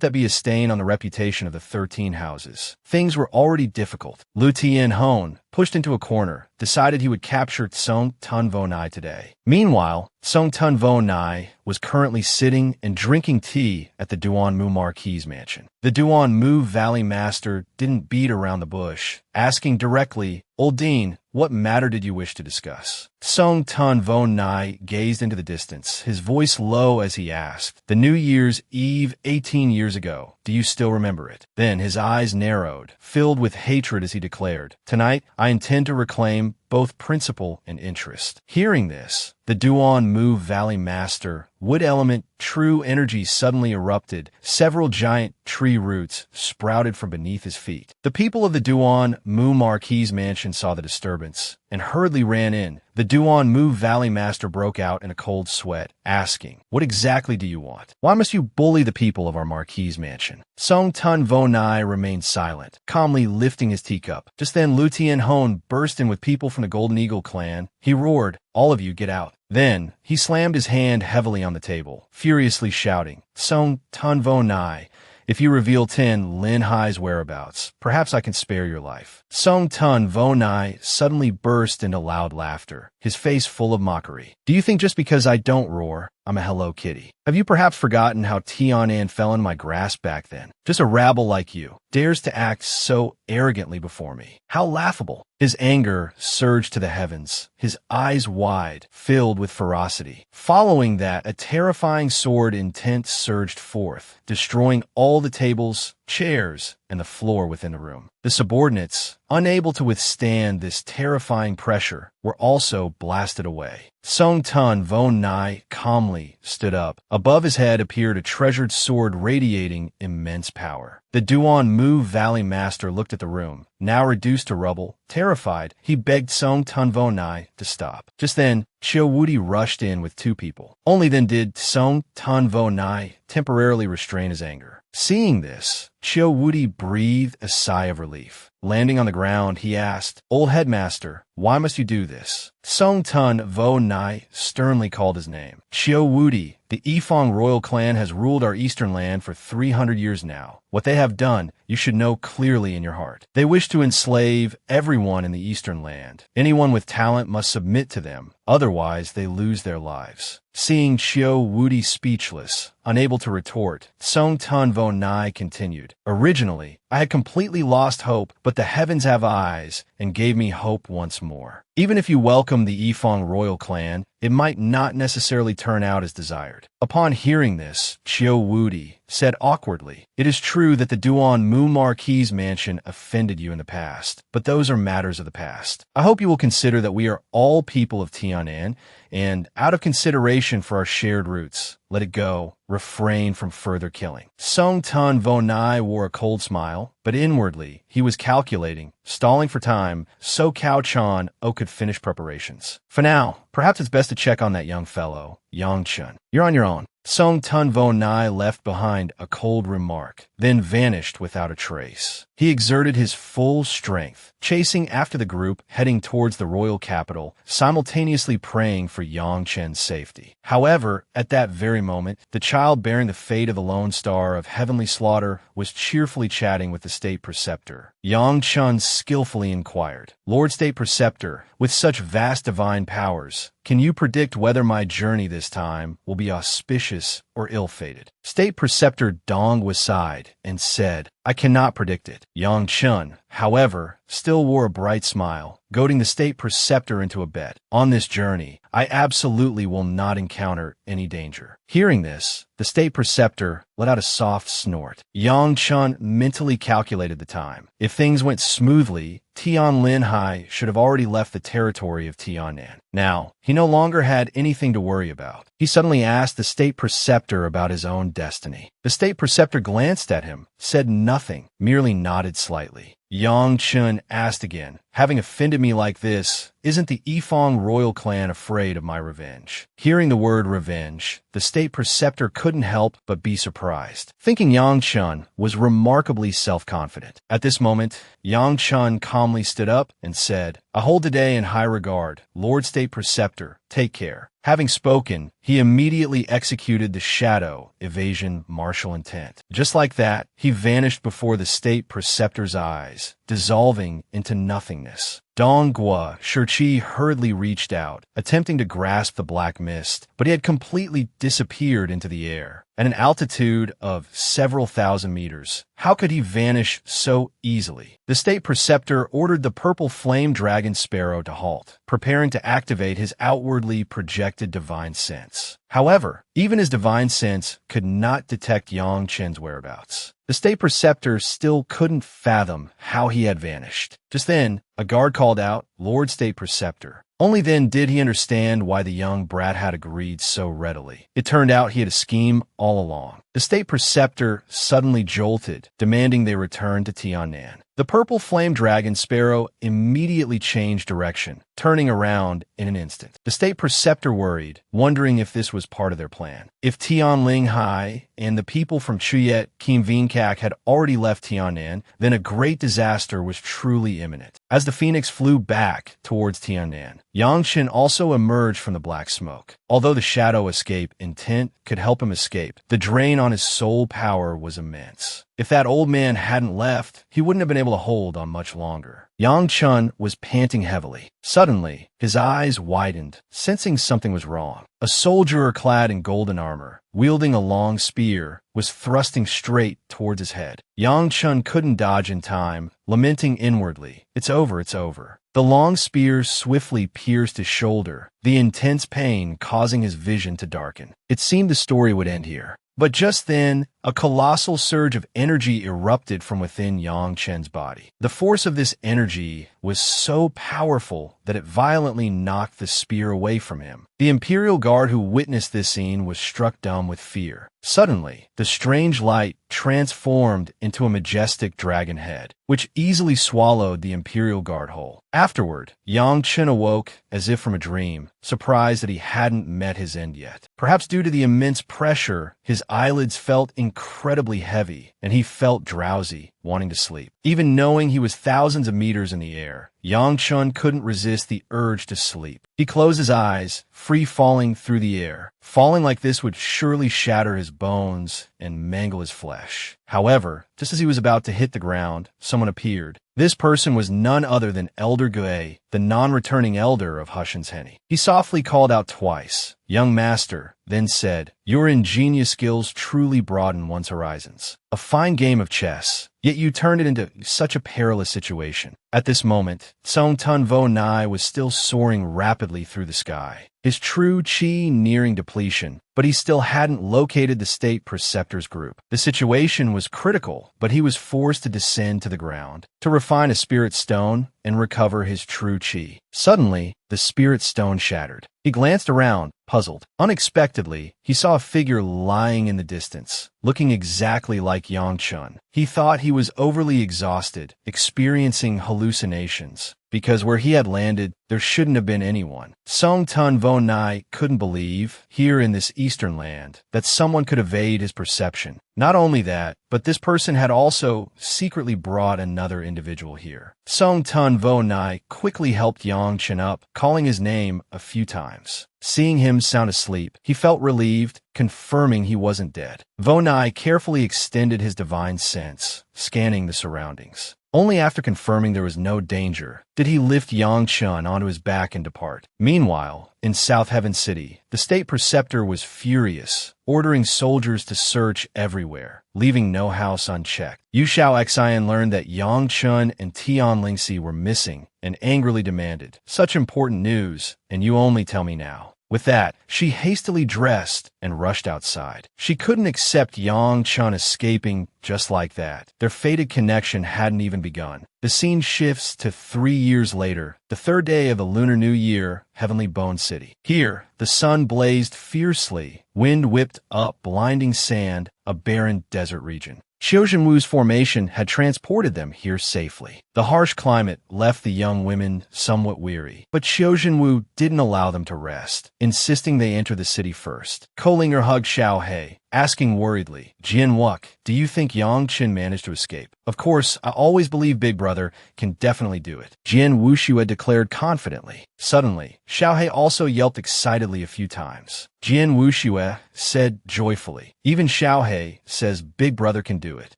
that be a stain on the reputation of the 13 houses? Things were already difficult. Lu Tianhong, pushed into a corner, decided he would capture Song Tunvo Nai today. Meanwhile, Song Tunvo Nai was currently sitting and drinking tea at the Duan Mu Marquis mansion. The Duan Mu Valley Master didn't beat around the bush, asking directly, Old Dean, what matter did you wish to discuss? Song Tunvo Nai gazed into the distance, his voice low as he asked, The New Year's Eve 18 years ago, do you still remember it? Then his eyes narrowed, filled with hatred as he declared, Tonight, I intend to reclaim both principle and interest. Hearing this, the Duan Mu Valley Master, wood element, true energy suddenly erupted. Several giant tree roots sprouted from beneath his feet. The people of the Duan Mu Marquis mansion saw the disturbance and hurriedly ran in. The Duan Mu Valley Master broke out in a cold sweat, asking, What exactly do you want? Why must you bully the people of our Marquis mansion? Song Tunvo Nai remained silent, calmly lifting his teacup. Just then Lu Tianhong burst in with people from the Golden Eagle clan. He roared, All of you get out. Then, he slammed his hand heavily on the table, furiously shouting, Song Tunvo Nai, if you reveal Tian Linhai's whereabouts, perhaps I can spare your life. Song Tunvo Nai suddenly burst into loud laughter, his face full of mockery. Do you think just because I don't roar, I'm a Hello Kitty? Have you perhaps forgotten how Tian Nan fell in my grasp back then? Just a rabble like you dares to act so arrogantly before me. How laughable! His anger surged to the heavens, his eyes wide, filled with ferocity. Following that, a terrifying sword intent surged forth, destroying all the tables, chairs, and the floor within the room. The subordinates, unable to withstand this terrifying pressure, were also blasted away. Song Tunvo Nai calmly stood up. Above his head appeared a treasured sword radiating immense power. The Duan Mu Valley Master looked at the room. Now reduced to rubble, terrified, he begged Song Tunvo Nai to stop. Just then, Chiu Wudi rushed in with 2 people. Only then did Song Tunvo Nai temporarily restrain his anger. Seeing this, Chiu Wudi breathed a sigh of relief. Landing on the ground, he asked, Old Headmaster, why must you do this? Song Tunvo Nai sternly called his name. Chiu Wudi, the Yifang royal clan has ruled our eastern land for 300 years now. What they have done, you should know clearly in your heart. They wish to enslave everyone in the eastern land. Anyone with talent must submit to them, otherwise they lose their lives. Seeing Chiu Wudi speechless, unable to retort, Song Tunvo Nai continued, Originally, I had completely lost hope, but the heavens have eyes and gave me hope once more. Even if you welcome the Yifang royal clan, it might not necessarily turn out as desired. Upon hearing this, Chiu Wudi said awkwardly, It is true that the Duan Mu Marquis mansion offended you in the past, but those are matters of the past. I hope you will consider that we are all people of Tian Nan, and out of consideration for our shared roots, let it go. Refrain from further killing. Song Tunvo Nai wore a cold smile, but inwardly, he was calculating, stalling for time, so Cao Chan could finish preparations. For now, perhaps it's best to check on that young fellow, Yang Chun. You're on your own. Song Tunvo Nai left behind a cold remark, then vanished without a trace. He exerted his full strength, chasing after the group, heading towards the royal capital, simultaneously praying for Yang Chen's safety. However, at that very moment, the child bearing the fate of the Lone Star of heavenly slaughter was cheerfully chatting with the state preceptor. Yang Chen skillfully inquired, Lord State Preceptor, with such vast divine powers, can you predict whether my journey this time will be auspicious or ill-fated? State Preceptor Duong sighed and said, I cannot predict it. Yang Chen, however, still wore a bright smile, goading the state preceptor into a bet. On this journey, I absolutely will not encounter any danger. Hearing this, the state preceptor let out a soft snort. Yang Chun mentally calculated the time. If things went smoothly, Tian Linhai should have already left the territory of Tien Nan. Now, he no longer had anything to worry about. He suddenly asked the state preceptor about his own destiny. The state preceptor glanced at him, said nothing, merely nodded slightly. Yang Chun asked again, having offended me like this, isn't the Yifeng royal clan afraid of my revenge? Hearing the word revenge, the state preceptor couldn't help but be surprised, thinking Yang Chun was remarkably self-confident. At this moment, Yang Chun calmly stood up and said, I hold today in high regard, Lord State Preceptor, take care. Having spoken, he immediately executed the shadow evasion martial intent. Just like that, he vanished before the state preceptor's eyes, dissolving into nothingness. Dong Gua Shirchi hurriedly reached out, attempting to grasp the black mist, but he had completely disappeared into the air. At an altitude of several thousand meters, how could he vanish so easily? The state preceptor ordered the purple flame dragon sparrow to halt, preparing to activate his outwardly projected divine sense. However, even his divine sense could not detect Yang Chen's whereabouts. The state preceptor still couldn't fathom how he had vanished. Just then, a guard called out, Lord State Preceptor. Only then did he understand why the young brat had agreed so readily. It turned out he had a scheme all along. The state preceptor suddenly jolted, demanding they return to Tien Nan. The purple flame dragon sparrow immediately changed direction, turning around in an instant. The state preceptor worried, wondering if this was part of their plan. If Tian Linhai and the people from Chuyet Kim Vien Kak had already left Tien Nan, then a great disaster was truly imminent. As the phoenix flew back towards Tien Nan, Yang Chen also emerged from the black smoke. Although the shadow escape intent could help him escape, the drain on his soul power was immense. If that old man hadn't left, he wouldn't have been able to hold on much longer. Yang Chun was panting heavily. Suddenly, his eyes widened, sensing something was wrong. A soldier clad in golden armor, wielding a long spear, was thrusting straight towards his head. Yang Chun couldn't dodge in time, lamenting inwardly, It's over, it's over. The long spear swiftly pierced his shoulder, the intense pain causing his vision to darken. It seemed the story would end here. But just then, a colossal surge of energy erupted from within Yang Chen's body. The force of this energy was so powerful that it violently knocked the spear away from him. The Imperial Guard who witnessed this scene was struck dumb with fear. Suddenly, the strange light transformed into a majestic dragon head, which easily swallowed the Imperial Guard whole. Afterward, Yang Chen awoke as if from a dream, surprised that he hadn't met his end yet. Perhaps due to the immense pressure, his eyelids felt incredibly heavy, and he felt drowsy, wanting to sleep. Even knowing he was thousands of meters in the air, Yang Chun couldn't resist the urge to sleep. He closed his eyes, free-falling through the air. Falling like this would surely shatter his bones and mangle his flesh. However, just as he was about to hit the ground, someone appeared. This person was none other than Elder Gui, the non-returning elder of Hushin's Henny. He softly called out twice, "Young master," then said, "Your ingenious skills truly broaden one's horizons. A fine game of chess, yet you turned it into such a perilous situation." At this moment, Song Tun Vo Nai was still soaring rapidly through the sky, his true chi nearing depletion, but he still hadn't located the state preceptor's group. The situation was critical, but he was forced to descend to the ground, to refine a spirit stone and recover his true chi. Suddenly, the spirit stone shattered. He glanced around, puzzled. Unexpectedly, he saw a figure lying in the distance, looking exactly like Yang Chun. He thought he was overly exhausted, experiencing hallucinations, because where he had landed, there shouldn't have been anyone. Song Tun Vo Nai couldn't believe, here in this eastern land, that someone could evade his perception. Not only that, but this person had also secretly brought another individual here. Song Tun Vo Nai quickly helped Yang Chen up, calling his name a few times. Seeing him sound asleep, he felt relieved, confirming he wasn't dead. Vo Nai carefully extended his divine sense, scanning the surroundings. Only after confirming there was no danger did he lift Yang Chun onto his back and depart. Meanwhile, in South Heaven City, the state preceptor was furious, ordering soldiers to search everywhere, leaving no house unchecked. Yu Xiao Xian learned that Yang Chun and Tian Si were missing and angrily demanded, "Such important news, and you only tell me now." With that, she hastily dressed and rushed outside. She couldn't accept Yang Chun escaping just like that. Their fated connection hadn't even begun. The scene shifts to 3 years later, the third day of the Lunar New Year, Heavenly Bone City. Here, the sun blazed fiercely, wind whipped up blinding sand, a barren desert region. Xiao Zhenwu's formation had transported them here safely. The harsh climate left the young women somewhat weary, but Xiao Zhenwu didn't allow them to rest, insisting they enter the city first. Kolinger hugged Xiao He, asking worriedly, "Jian Wuk, do you think Yang Qin managed to escape?" "Of course, I always believe Big Brother can definitely do it," Jian Wuxiu had declared confidently. Suddenly, Xiao He also yelped excitedly a few times. Jian Wuxiu said joyfully, "Even Xiao He says Big Brother can do it."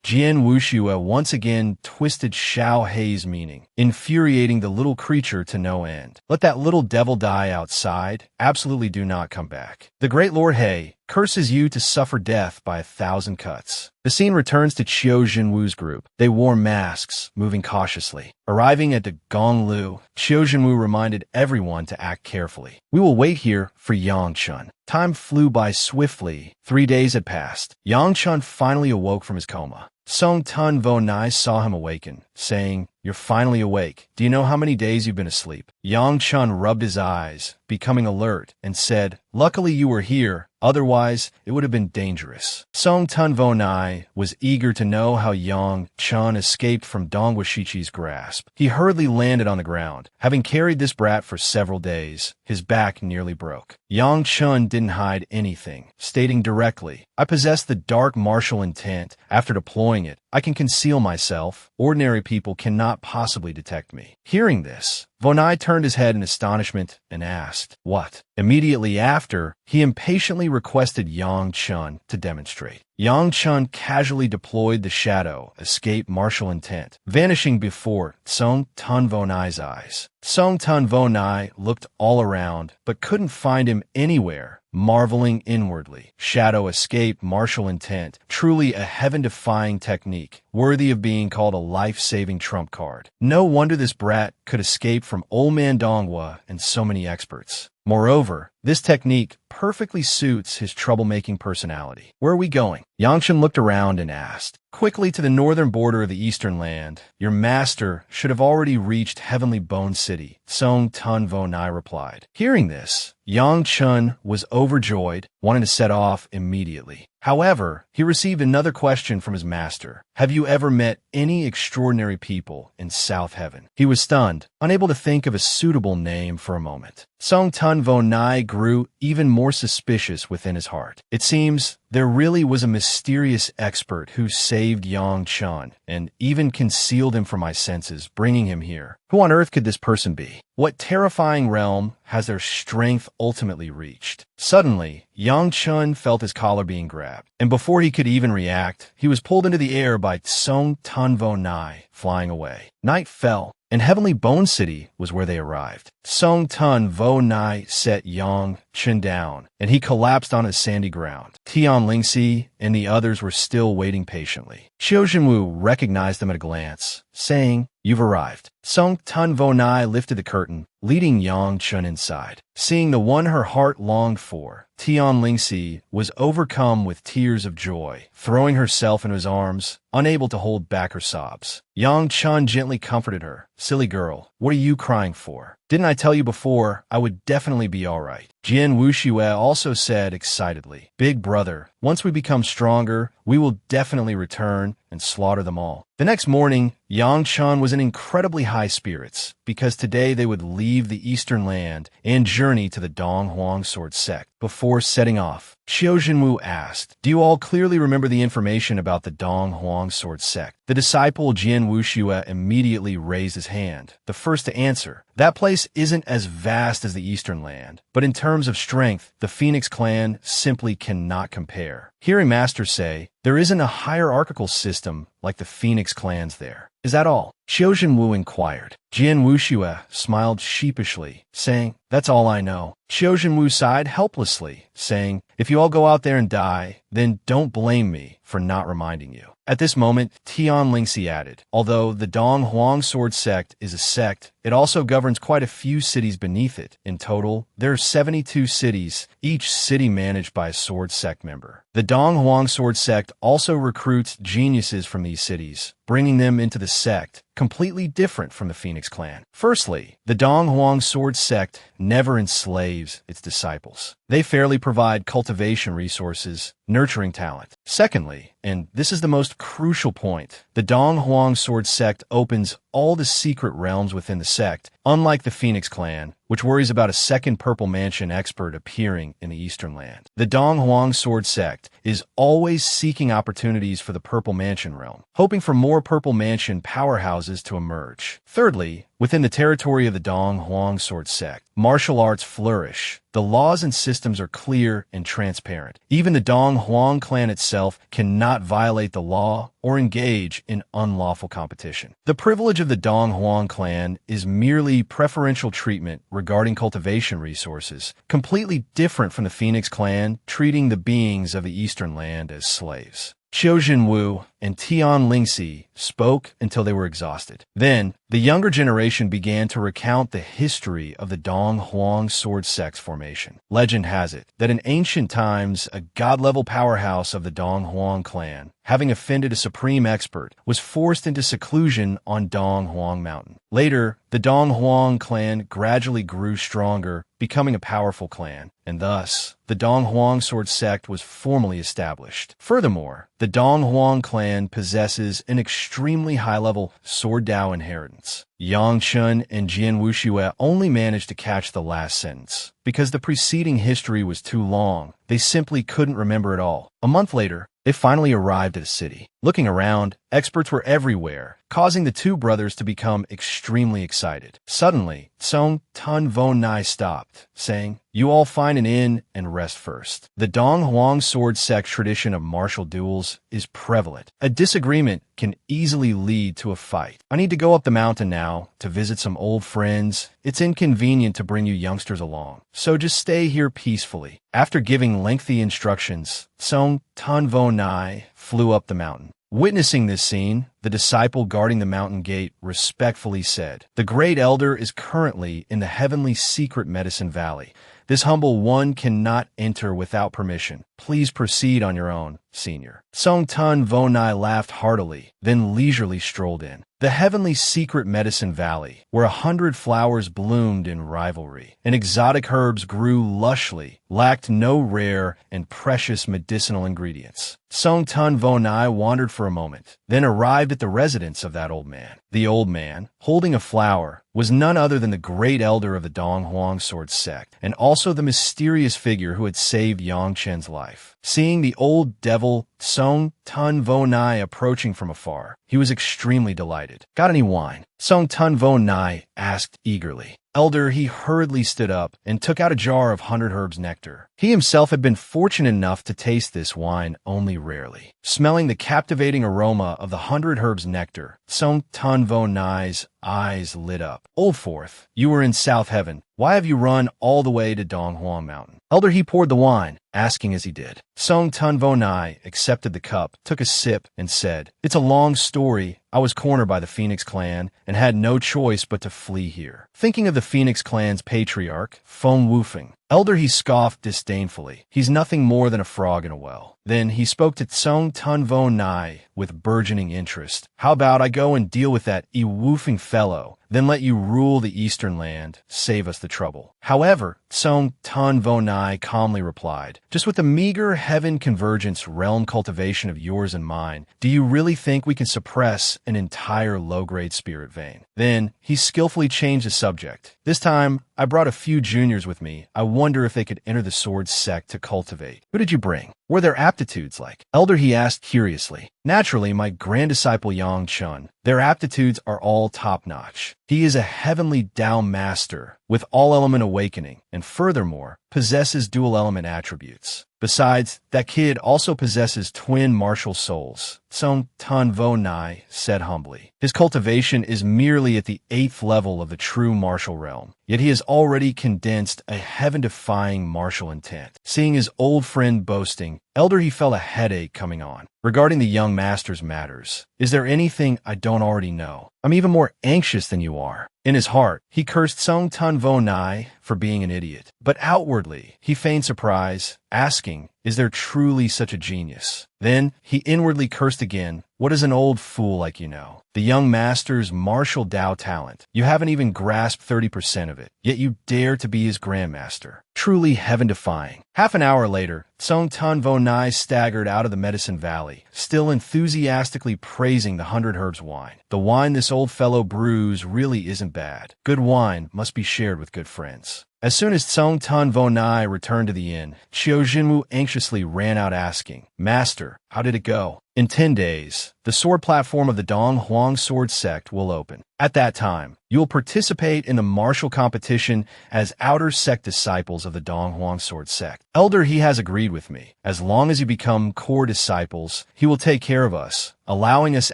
Jian Wuxiu once again twisted Xiao He's meaning, infuriating the little creature to no end. "Let that little devil die outside. Absolutely do not come back. The great Lord He curses you to suffer death by 1,000 cuts." The scene returns to Qiu Zhenwu's group. They wore masks, moving cautiously. Arriving at the Gonglu, Qiu Zhenwu reminded everyone to act carefully. "We will wait here for Yang Chun." Time flew by swiftly. 3 days had passed. Yang Chun finally awoke from his coma. Song Tun Vo Nai saw him awaken, saying, "You're finally awake. Do you know how many days you've been asleep?" Yang Chun rubbed his eyes, becoming alert, and said, "Luckily you were here. Otherwise, it would have been dangerous." Song Tun Vo Nai was eager to know how Yang Chun escaped from Dong Washichi's grasp. He hurriedly landed on the ground. Having carried this brat for several days, his back nearly broke. Yang Chun didn't hide anything, stating directly, "I possess the dark martial intent. After deploying it, I can conceal myself. Ordinary people cannot possibly detect me." Hearing this, Vonai turned his head in astonishment and asked, "What?" Immediately after, he impatiently requested Yang Chun to demonstrate. Yang Chun casually deployed the shadow, escape martial intent, vanishing before Song Tun Vonai's eyes. Song Tun Vonai looked all around, but couldn't find him anywhere, marveling inwardly. Shadow escape martial intent, truly a heaven-defying technique, worthy of being called a life-saving trump card. No wonder this brat could escape from Old Man Dongwa and so many experts. Moreover, this technique perfectly suits his troublemaking personality. "Where are we going?" Yang Chun looked around and asked. "Quickly to the northern border of the eastern land. Your master should have already reached Heavenly Bone City," Song Tun Vo Nai replied. Hearing this, Yang Chun was overjoyed, wanting to set off immediately. However, he received another question from his master. "Have you ever met any extraordinary people in South Heaven?" He was stunned, unable to think of a suitable name for a moment. Song Tun Vo Nai grew even more suspicious within his heart. It seems there really was a mysterious expert who saved Yang Chun and even concealed him from my senses, bringing him here. Who on earth could this person be? What terrifying realm has their strength ultimately reached? Suddenly, Yang Chun felt his collar being grabbed, and before he could even react, he was pulled into the air by Song Tun Vo Nai, flying away. Night fell, and Heavenly Bone City was where they arrived. Song Tun Vo Nai set Yang Chun down, and he collapsed on his sandy ground. Tian Si and the others were still waiting patiently. Qiu Zhenwu recognized them at a glance, saying, "You've arrived." Song Tun Vo Nai lifted the curtain, leading Yang Chun inside. Seeing the one her heart longed for, Tian Si was overcome with tears of joy, throwing herself into his arms, unable to hold back her sobs. Yang Chun gently comforted her. "Silly girl, what are you crying for? Didn't I tell you before I would definitely be all right?" Jian Wuxue also said excitedly, "Big brother, once we become stronger, we will definitely return and slaughter them all." The next morning, Yang Chun was in incredibly high spirits, because today they would leave the eastern land and journey to the Dong Huang Sword Sect. Before setting off, Qiu Zhenwu asked, "Do you all clearly remember the information about the Dong Huang Sword Sect?" The disciple Jian Wuxue immediately raised his hand, the first to answer. "That place isn't as vast as the eastern land, but in terms of strength, the Phoenix clan simply cannot compare." Hearing Master say, There isn't a hierarchical system like the Phoenix clans there. Is that all? Xiao Wu inquired. Jian Wuxue smiled sheepishly, saying, "That's all I know." Xiao Wu sighed helplessly, saying, "If you all go out there and die, then don't blame me for not reminding you." At this moment, Tian Nan City added, "Although the Dong Huang Sword Sect is a sect, it also governs quite a few cities beneath it. In total, there are 72 cities, each city managed by a sword sect member. The Dong Huang Sword Sect also recruits geniuses from these cities, bringing them into the sect, completely different from the Phoenix clan. Firstly, the Dong Huang Sword Sect never enslaves its disciples. They fairly provide cultivation resources, nurturing talent. Secondly, and this is the most crucial point, the Dong Huang Sword Sect opens all the secret realms within the sect, unlike the Phoenix clan, which worries about a second Purple Mansion expert appearing in the Eastern Land. The Dong Huang Sword Sect is always seeking opportunities for the Purple Mansion realm, hoping for more Purple Mansion powerhouses to emerge. Thirdly, within the territory of the Dong Huang Sword Sect, martial arts flourish. The laws and systems are clear and transparent. Even the Dong Huang clan itself cannot violate the law or engage in unlawful competition. The privilege of the Dong Huang clan is merely preferential treatment regarding cultivation resources, completely different from the Phoenix clan treating the beings of the Eastern Land as slaves. Xiao Wu and Tian Nan City spoke until they were exhausted. Then, the younger generation began to recount the history of the Dong Huang Sword Sect's formation. Legend has it that in ancient times, a god-level powerhouse of the Dong Huang clan, having offended a supreme expert, was forced into seclusion on Dong Huang Mountain. Later, the Dong Huang clan gradually grew stronger, becoming a powerful clan, and thus, the Dong Huang Sword Sect was formally established. Furthermore, the Dong Huang clan possesses an extremely high-level Sword Dao inheritance. Yang Chun and Jian Wuxue only managed to catch the last sentence. Because the preceding history was too long, they simply couldn't remember it all. A month later, they finally arrived at a city. Looking around, experts were everywhere, causing the two brothers to become extremely excited. Suddenly, Song Tun Vo Nai stopped, saying, "You all find an inn and rest first." The Dong Huang Sword Sect tradition of martial duels is prevalent. A disagreement can easily lead to a fight. "I need to go up the mountain now to visit some old friends. It's inconvenient to bring you youngsters along, so just stay here peacefully." After giving lengthy instructions, Song Tun Vo Nai flew up the mountain. Witnessing this scene, the disciple guarding the mountain gate respectfully said, "The Great Elder is currently in the Heavenly Secret Medicine Valley. This humble one cannot enter without permission. Please proceed on your own, senior." Song Tun Vo Nai laughed heartily, then leisurely strolled in. The Heavenly Secret Medicine Valley, where 100 flowers bloomed in rivalry, and exotic herbs grew lushly, lacked no rare and precious medicinal ingredients. Song Tun Vo Nai wandered for a moment, then arrived at the residence of that old man. The old man, holding a flower, was none other than the great elder of the Dong Huang Sword Sect, and also the mysterious figure who had saved Yang Chen's life. Seeing the old devil Song Tun Vo Nai approaching from afar, he was extremely delighted. "Got any wine?" Song Tun Vo Nai asked eagerly. Elder, he hurriedly stood up and took out a jar of 100 herbs nectar. He himself had been fortunate enough to taste this wine only rarely. Smelling the captivating aroma of the 100 herbs nectar, Song Tun Vo Nai's eyes lit up. "Old Fourth, you were in South Heaven. Why have you run all the way to Dong Huang Mountain?" Elder, he poured the wine, asking as he did. Song Tun Vo Nai accepted the cup, took a sip, and said, "It's a long story. I was cornered by the Phoenix clan and had no choice but to flee here." Thinking of the Phoenix clan's patriarch, Feng Wufeng, Elder, he scoffed disdainfully. "He's nothing more than a frog in a well." Then he spoke to Song Tun Vo Nai with burgeoning interest. "How about I go and deal with that Wufeng fellow, then let you rule the Eastern Land, save us the trouble?" However, Song Tun Vo Nai calmly replied, "Just with the meager heaven convergence realm cultivation of yours and mine, do you really think we can suppress an entire low-grade spirit vein?" Then he skillfully changed the subject. "This time, I brought a few juniors with me. I wonder if they could enter the sword sect to cultivate. Who did you bring? What are their aptitudes like? Elder, he asked curiously. Naturally, my grand disciple Yang Chun. Their aptitudes are all top-notch. He is a heavenly Dao master with all-element awakening, and furthermore, possesses dual-element attributes. Besides, that kid also possesses twin martial souls, Song Tan Vo Nai said humbly. His cultivation is merely at the 8th level of the true martial realm, yet he has already condensed a heaven-defying martial intent. Seeing his old friend boasting, Elder, he felt a headache coming on. Regarding the young master's matters, is there anything I don't already know? I'm even more anxious than you are. In his heart, he cursed Song Tan Vo Nai for being an idiot. But outwardly, he feigned surprise, asking, is there truly such a genius? Then, he inwardly cursed again. What does an old fool like you know? The young master's martial Dao talent. You haven't even grasped 30% of it, yet you dare to be his grandmaster. Truly heaven-defying. Half an hour later, Song Tan Vo Nai staggered out of the Medicine Valley, still enthusiastically praising the 100 Herbs wine. The wine this old fellow brews really isn't bad. Good wine must be shared with good friends. As soon as Song Tan Vo Nai returned to the inn, Qiu Jinwu anxiously ran out asking, Master, how did it go? In 10 days, the sword platform of the Dong Huang Sword Sect will open. At that time, you will participate in the martial competition as outer sect disciples of the Dong Huang Sword Sect. Elder, he has agreed with me. As long as you become core disciples, he will take care of us, allowing us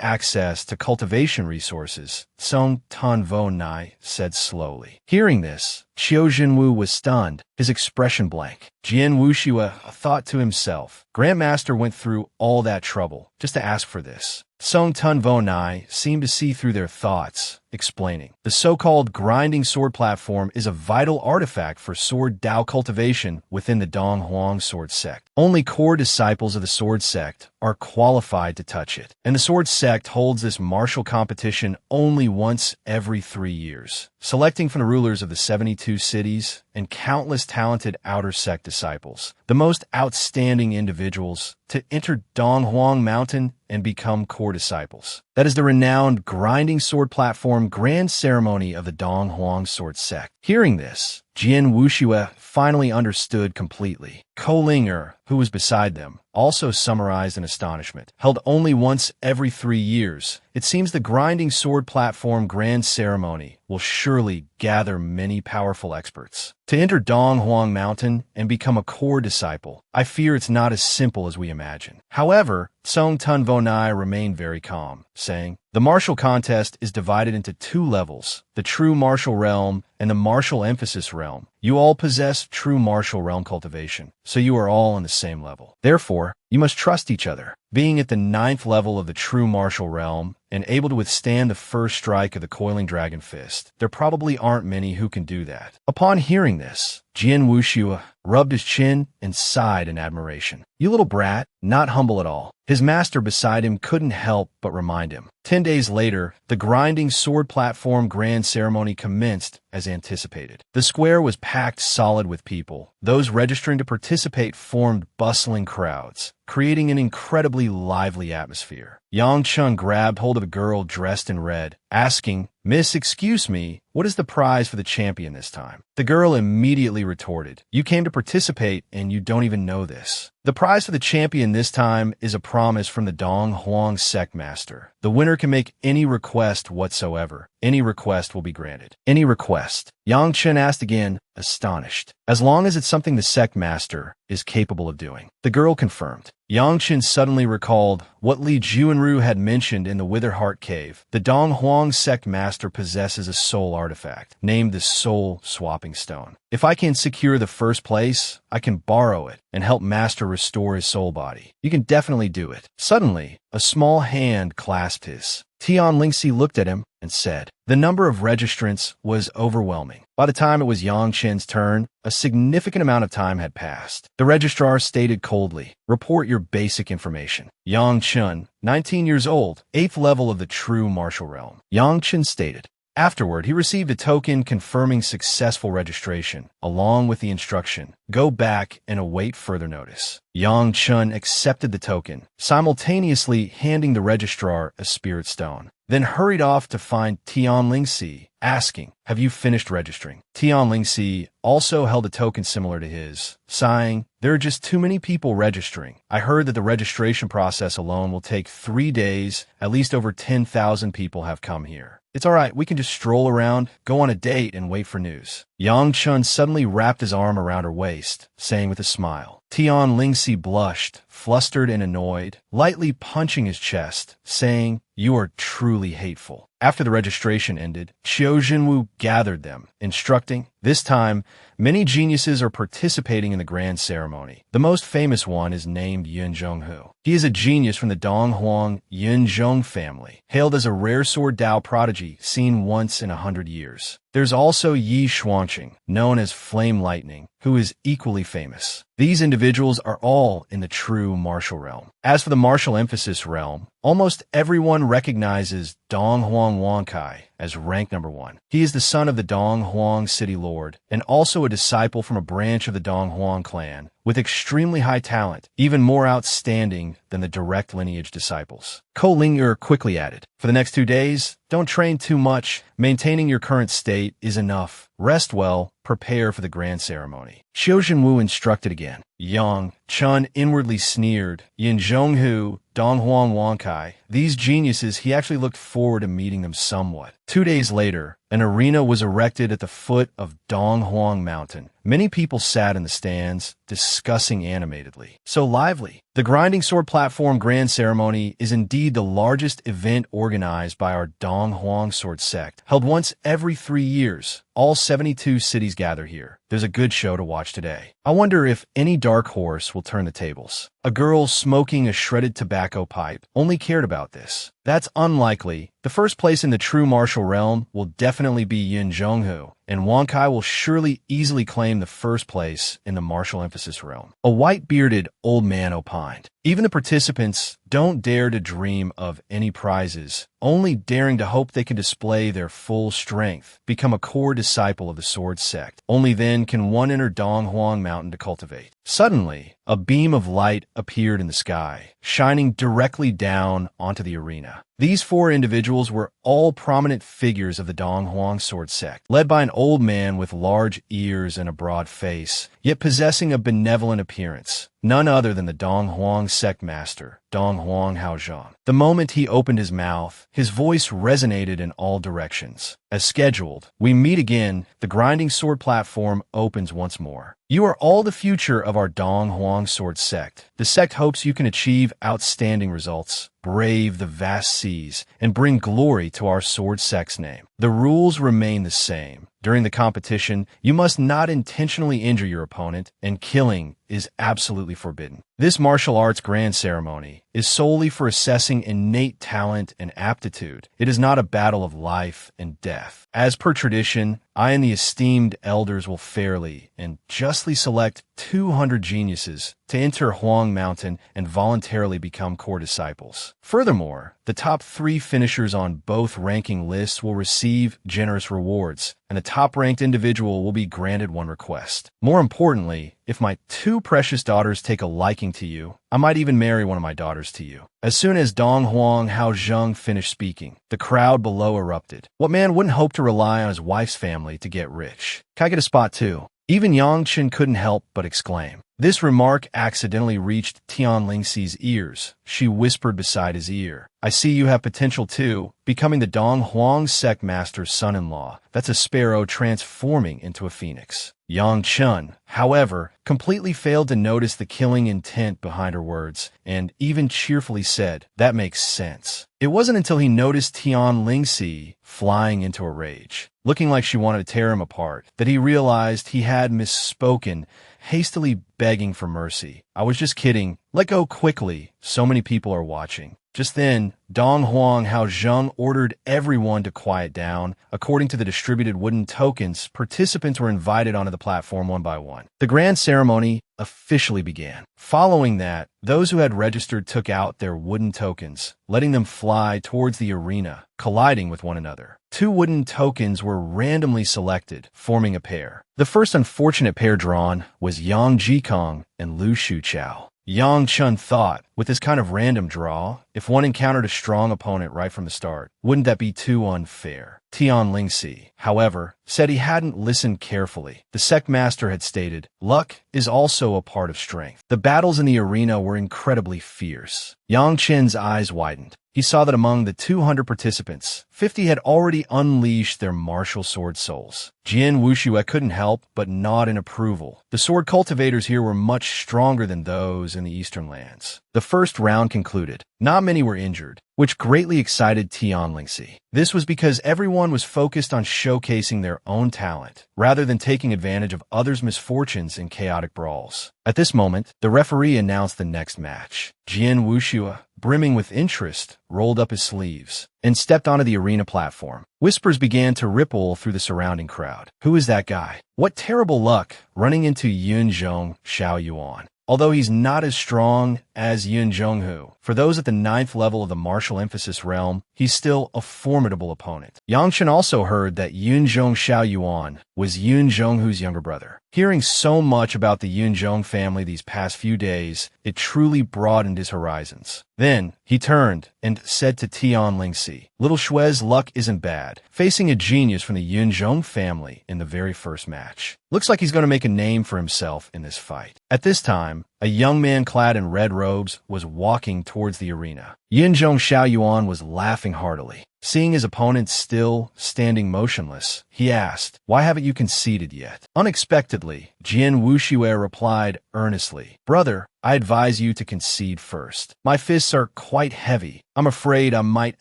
access to cultivation resources, Song Tan Vo Nai said slowly. Hearing this, Qiu Jinwu was stunned, his expression blank. Jian Wuxia thought to himself, Grandmaster went through all that trouble just to ask for this. Song Tan Vo Nai seemed to see through their thoughts, explaining, the so-called grinding sword platform is a vital artifact for sword Dao cultivation within the Dong Huang Sword Sect. Only core disciples of the Sword Sect are qualified to touch it, and the Sword Sect holds this martial competition only once every 3 years, selecting from the rulers of the 72 cities and countless talented outer sect disciples, the most outstanding individuals, to enter Dong Huang Mountain and become core disciples. That is the renowned grinding sword platform grand ceremony of the Dong Huang Sword Sect. Hearing this, Jian Wuxia finally understood completely. Ko Ling-er, who was beside them, also summarized in astonishment. Held only once every 3 years, it seems the grinding sword platform grand ceremony will surely gather many powerful experts. To enter Dong Huang Mountain and become a core disciple, I fear it's not as simple as we imagine. However, Song Tan Vo Nai remained very calm, saying, the martial contest is divided into 2 levels, the true martial realm and the martial emphasis realm. You all possess true martial realm cultivation, so you are all on the same level. Therefore, you must trust each other. Being at the 9th level of the true martial realm and able to withstand the first strike of the coiling dragon fist, there probably aren't many who can do that. Upon hearing this, Jian Wuxia rubbed his chin and sighed in admiration. You little brat, not humble at all. His master beside him couldn't help but remind him. 10 days later, the grinding sword platform grand ceremony commenced as anticipated. The square was packed solid with people. Those registering to participate formed bustling crowds, creating an incredibly lively atmosphere. Yang Chun grabbed hold of a girl dressed in red, asking, Miss, excuse me, what is the prize for the champion this time? The girl immediately retorted, you came to participate and you don't even know this. The prize for the champion this time is a promise from the Dong Huang Sect Master. The winner can make any request whatsoever. Any request will be granted. Any request? Yang Chen asked again, astonished. As long as it's something the Sect Master is capable of doing. The girl confirmed. Yang Chen suddenly recalled what Li Juanru had mentioned in the Wither Heart Cave. The Dong Huang Sect Master possesses a soul artifact, named the Soul Swapping Stone. If I can secure the first place, I can borrow it and help Master restore his soul body. You can definitely do it. Suddenly, a small hand clasped his. Tian Lingxi looked at him and said, the number of registrants was overwhelming. By the time it was Yang Chen's turn, a significant amount of time had passed. The registrar stated coldly, report your basic information. Yang Chen, 19 years old, 8th level of the true martial realm. Yang Chen stated, Afterward, he received a token confirming successful registration, along with the instruction, "Go back and await further notice." Yang Chun accepted the token, simultaneously handing the registrar a spirit stone, then hurried off to find Tian Nan City, asking, "Have you finished registering?" Tian Nan City also held a token similar to his, sighing, "There are just too many people registering. I heard that the registration process alone will take 3 days. At least over 10,000 people have come here. It's all right, we can just stroll around, go on a date, and wait for news." Yang Chun suddenly wrapped his arm around her waist, saying with a smile. Tian Nan City blushed, flustered and annoyed, lightly punching his chest, saying, "You are truly hateful." After the registration ended, Qiu Jinwu gathered them, instructing, "This time, many geniuses are participating in the grand ceremony. The most famous one is named Yun Zhonghu. He is a genius from the Donghuang Yun Zhong family, hailed as a rare sword Dao prodigy seen once in 100 years. There's also Yi Xuanqing, known as Flame Lightning, who is equally famous. These individuals are all in the true martial realm. As for the martial emphasis realm, almost everyone recognizes Donghuang Wankai as rank number 1. He is the son of the Donghuang City Lord, and also a disciple from a branch of the Donghuang clan, with extremely high talent, even more outstanding than the direct lineage disciples. Ko Ling'er quickly added, "For the next 2 days, don't train too much. Maintaining your current state is enough. Rest well, prepare for the grand ceremony." Qiu Jinwu instructed again. Yang Chun inwardly sneered. Yin Zhonghu, Donghuang Wankai, these geniuses, he actually looked forward to meeting them somewhat. 2 days later, an arena was erected at the foot of Donghuang Mountain. Many people sat in the stands, discussing animatedly. So lively. The Grinding Sword Platform Grand Ceremony is indeed the largest event organized by our Donghuang Sword Sect, held once every 3 years. All 72 cities gather here. There's a good show to watch today. I wonder if any dark horse will turn the tables. A girl smoking a shredded tobacco pipe only cared about this. That's unlikely. The first place in the true martial realm will definitely be Yin Zhonghu, and Wankai will surely easily claim the first place in the martial emphasis realm. A white-bearded old man opined. Even the participants don't dare to dream of any prizes, only daring to hope they can display their full strength, become a core disciple of the Sword Sect. Only then can one enter Donghuang Mountain to cultivate. Suddenly, a beam of light appeared in the sky, shining directly down onto the arena. These 4 individuals were all prominent figures of the Donghuang Sword Sect, led by an old man with large ears and a broad face, yet possessing a benevolent appearance. None other than the Donghuang Sect Master, Donghuang Haozhang. The moment he opened his mouth, his voice resonated in all directions. As scheduled, we meet again. The Grinding Sword Platform opens once more. You are all the future of our Donghuang Sword Sect. The sect hopes you can achieve outstanding results, brave the vast seas, and bring glory to our Sword Sect's name. The rules remain the same. During the competition, you must not intentionally injure your opponent, and killing is absolutely forbidden. This martial arts grand ceremony is solely for assessing innate talent and aptitude. It is not a battle of life and death. As per tradition, I and the esteemed elders will fairly and justly select 200 geniuses to enter Huang Mountain and voluntarily become core disciples. Furthermore, the top 3 finishers on both ranking lists will receive generous rewards, and the top-ranked individual will be granted one request. More importantly, if my 2 precious daughters take a liking to you, I might even marry one of my daughters to you. As soon as Donghuang Haozhang finished speaking, the crowd below erupted. What man wouldn't hope to rely on his wife's family to get rich? Can I get a spot too? Even Yang Chen couldn't help but exclaim. This remark accidentally reached Tian Nan City's ears. She whispered beside his ear, "I see you have potential too, becoming the Donghuang Sect Master's son-in-law. That's a sparrow transforming into a phoenix." Yang Chen, however, completely failed to notice the killing intent behind her words, and even cheerfully said, "That makes sense." It wasn't until he noticed Tian Nan City flying into a rage, looking like she wanted to tear him apart, that he realized he had misspoken, hastily begging for mercy. "I was just kidding. Let go quickly. So many people are watching." Just then, Donghuang Haozhang ordered everyone to quiet down. According to the distributed wooden tokens, participants were invited onto the platform one by one. The grand ceremony officially began. Following that, those who had registered took out their wooden tokens, letting them fly towards the arena, colliding with one another. 2 wooden tokens were randomly selected, forming a pair. The first unfortunate pair drawn was Yang Jikong and Lu Shuchao. Yang Chun thought, with this kind of random draw, if one encountered a strong opponent right from the start, wouldn't that be too unfair? Tian Lingxi, however, said he hadn't listened carefully. The Sect master had stated, luck is also a part of strength. The battles in the arena were incredibly fierce. Yang Chen's eyes widened. He saw that among the 200 participants, 50 had already unleashed their martial sword souls. Jian Wuxue couldn't help but nod in approval. The sword cultivators here were much stronger than those in the eastern lands. The first round concluded. Not many were injured, which greatly excited Tian Lingxi. This was because everyone was focused on showcasing their own talent, rather than taking advantage of others' misfortunes in chaotic brawls. At this moment, the referee announced the next match. Jian Wuxue, brimming with interest, rolled up his sleeves and stepped onto the arena platform. Whispers began to ripple through the surrounding crowd. Who is that guy? What terrible luck, running into Yunzhong Xiaoyuan. Although he's not as strong as Yun Zhonghu, for those at the 9th level of the martial emphasis realm, he's still a formidable opponent. Yang Chen also heard that Yunzhong Xiaoyuan was Yun Zhonghu's younger brother. Hearing so much about the Yunzhong family these past few days, it truly broadened his horizons. Then, he turned and said to Tian Lingxi, Little Shue's luck isn't bad, facing a genius from the Yunzhong family in the very first match. Looks like he's going to make a name for himself in this fight. At this time, a young man clad in red robes was walking towards the arena. Yunzhong Xiaoyuan was laughing heartily. Seeing his opponent still standing motionless, he asked, Why haven't you conceded yet? Unexpectedly, Jian Wuxue replied earnestly, Brother, I advise you to concede first. My fists are quite heavy. I'm afraid I might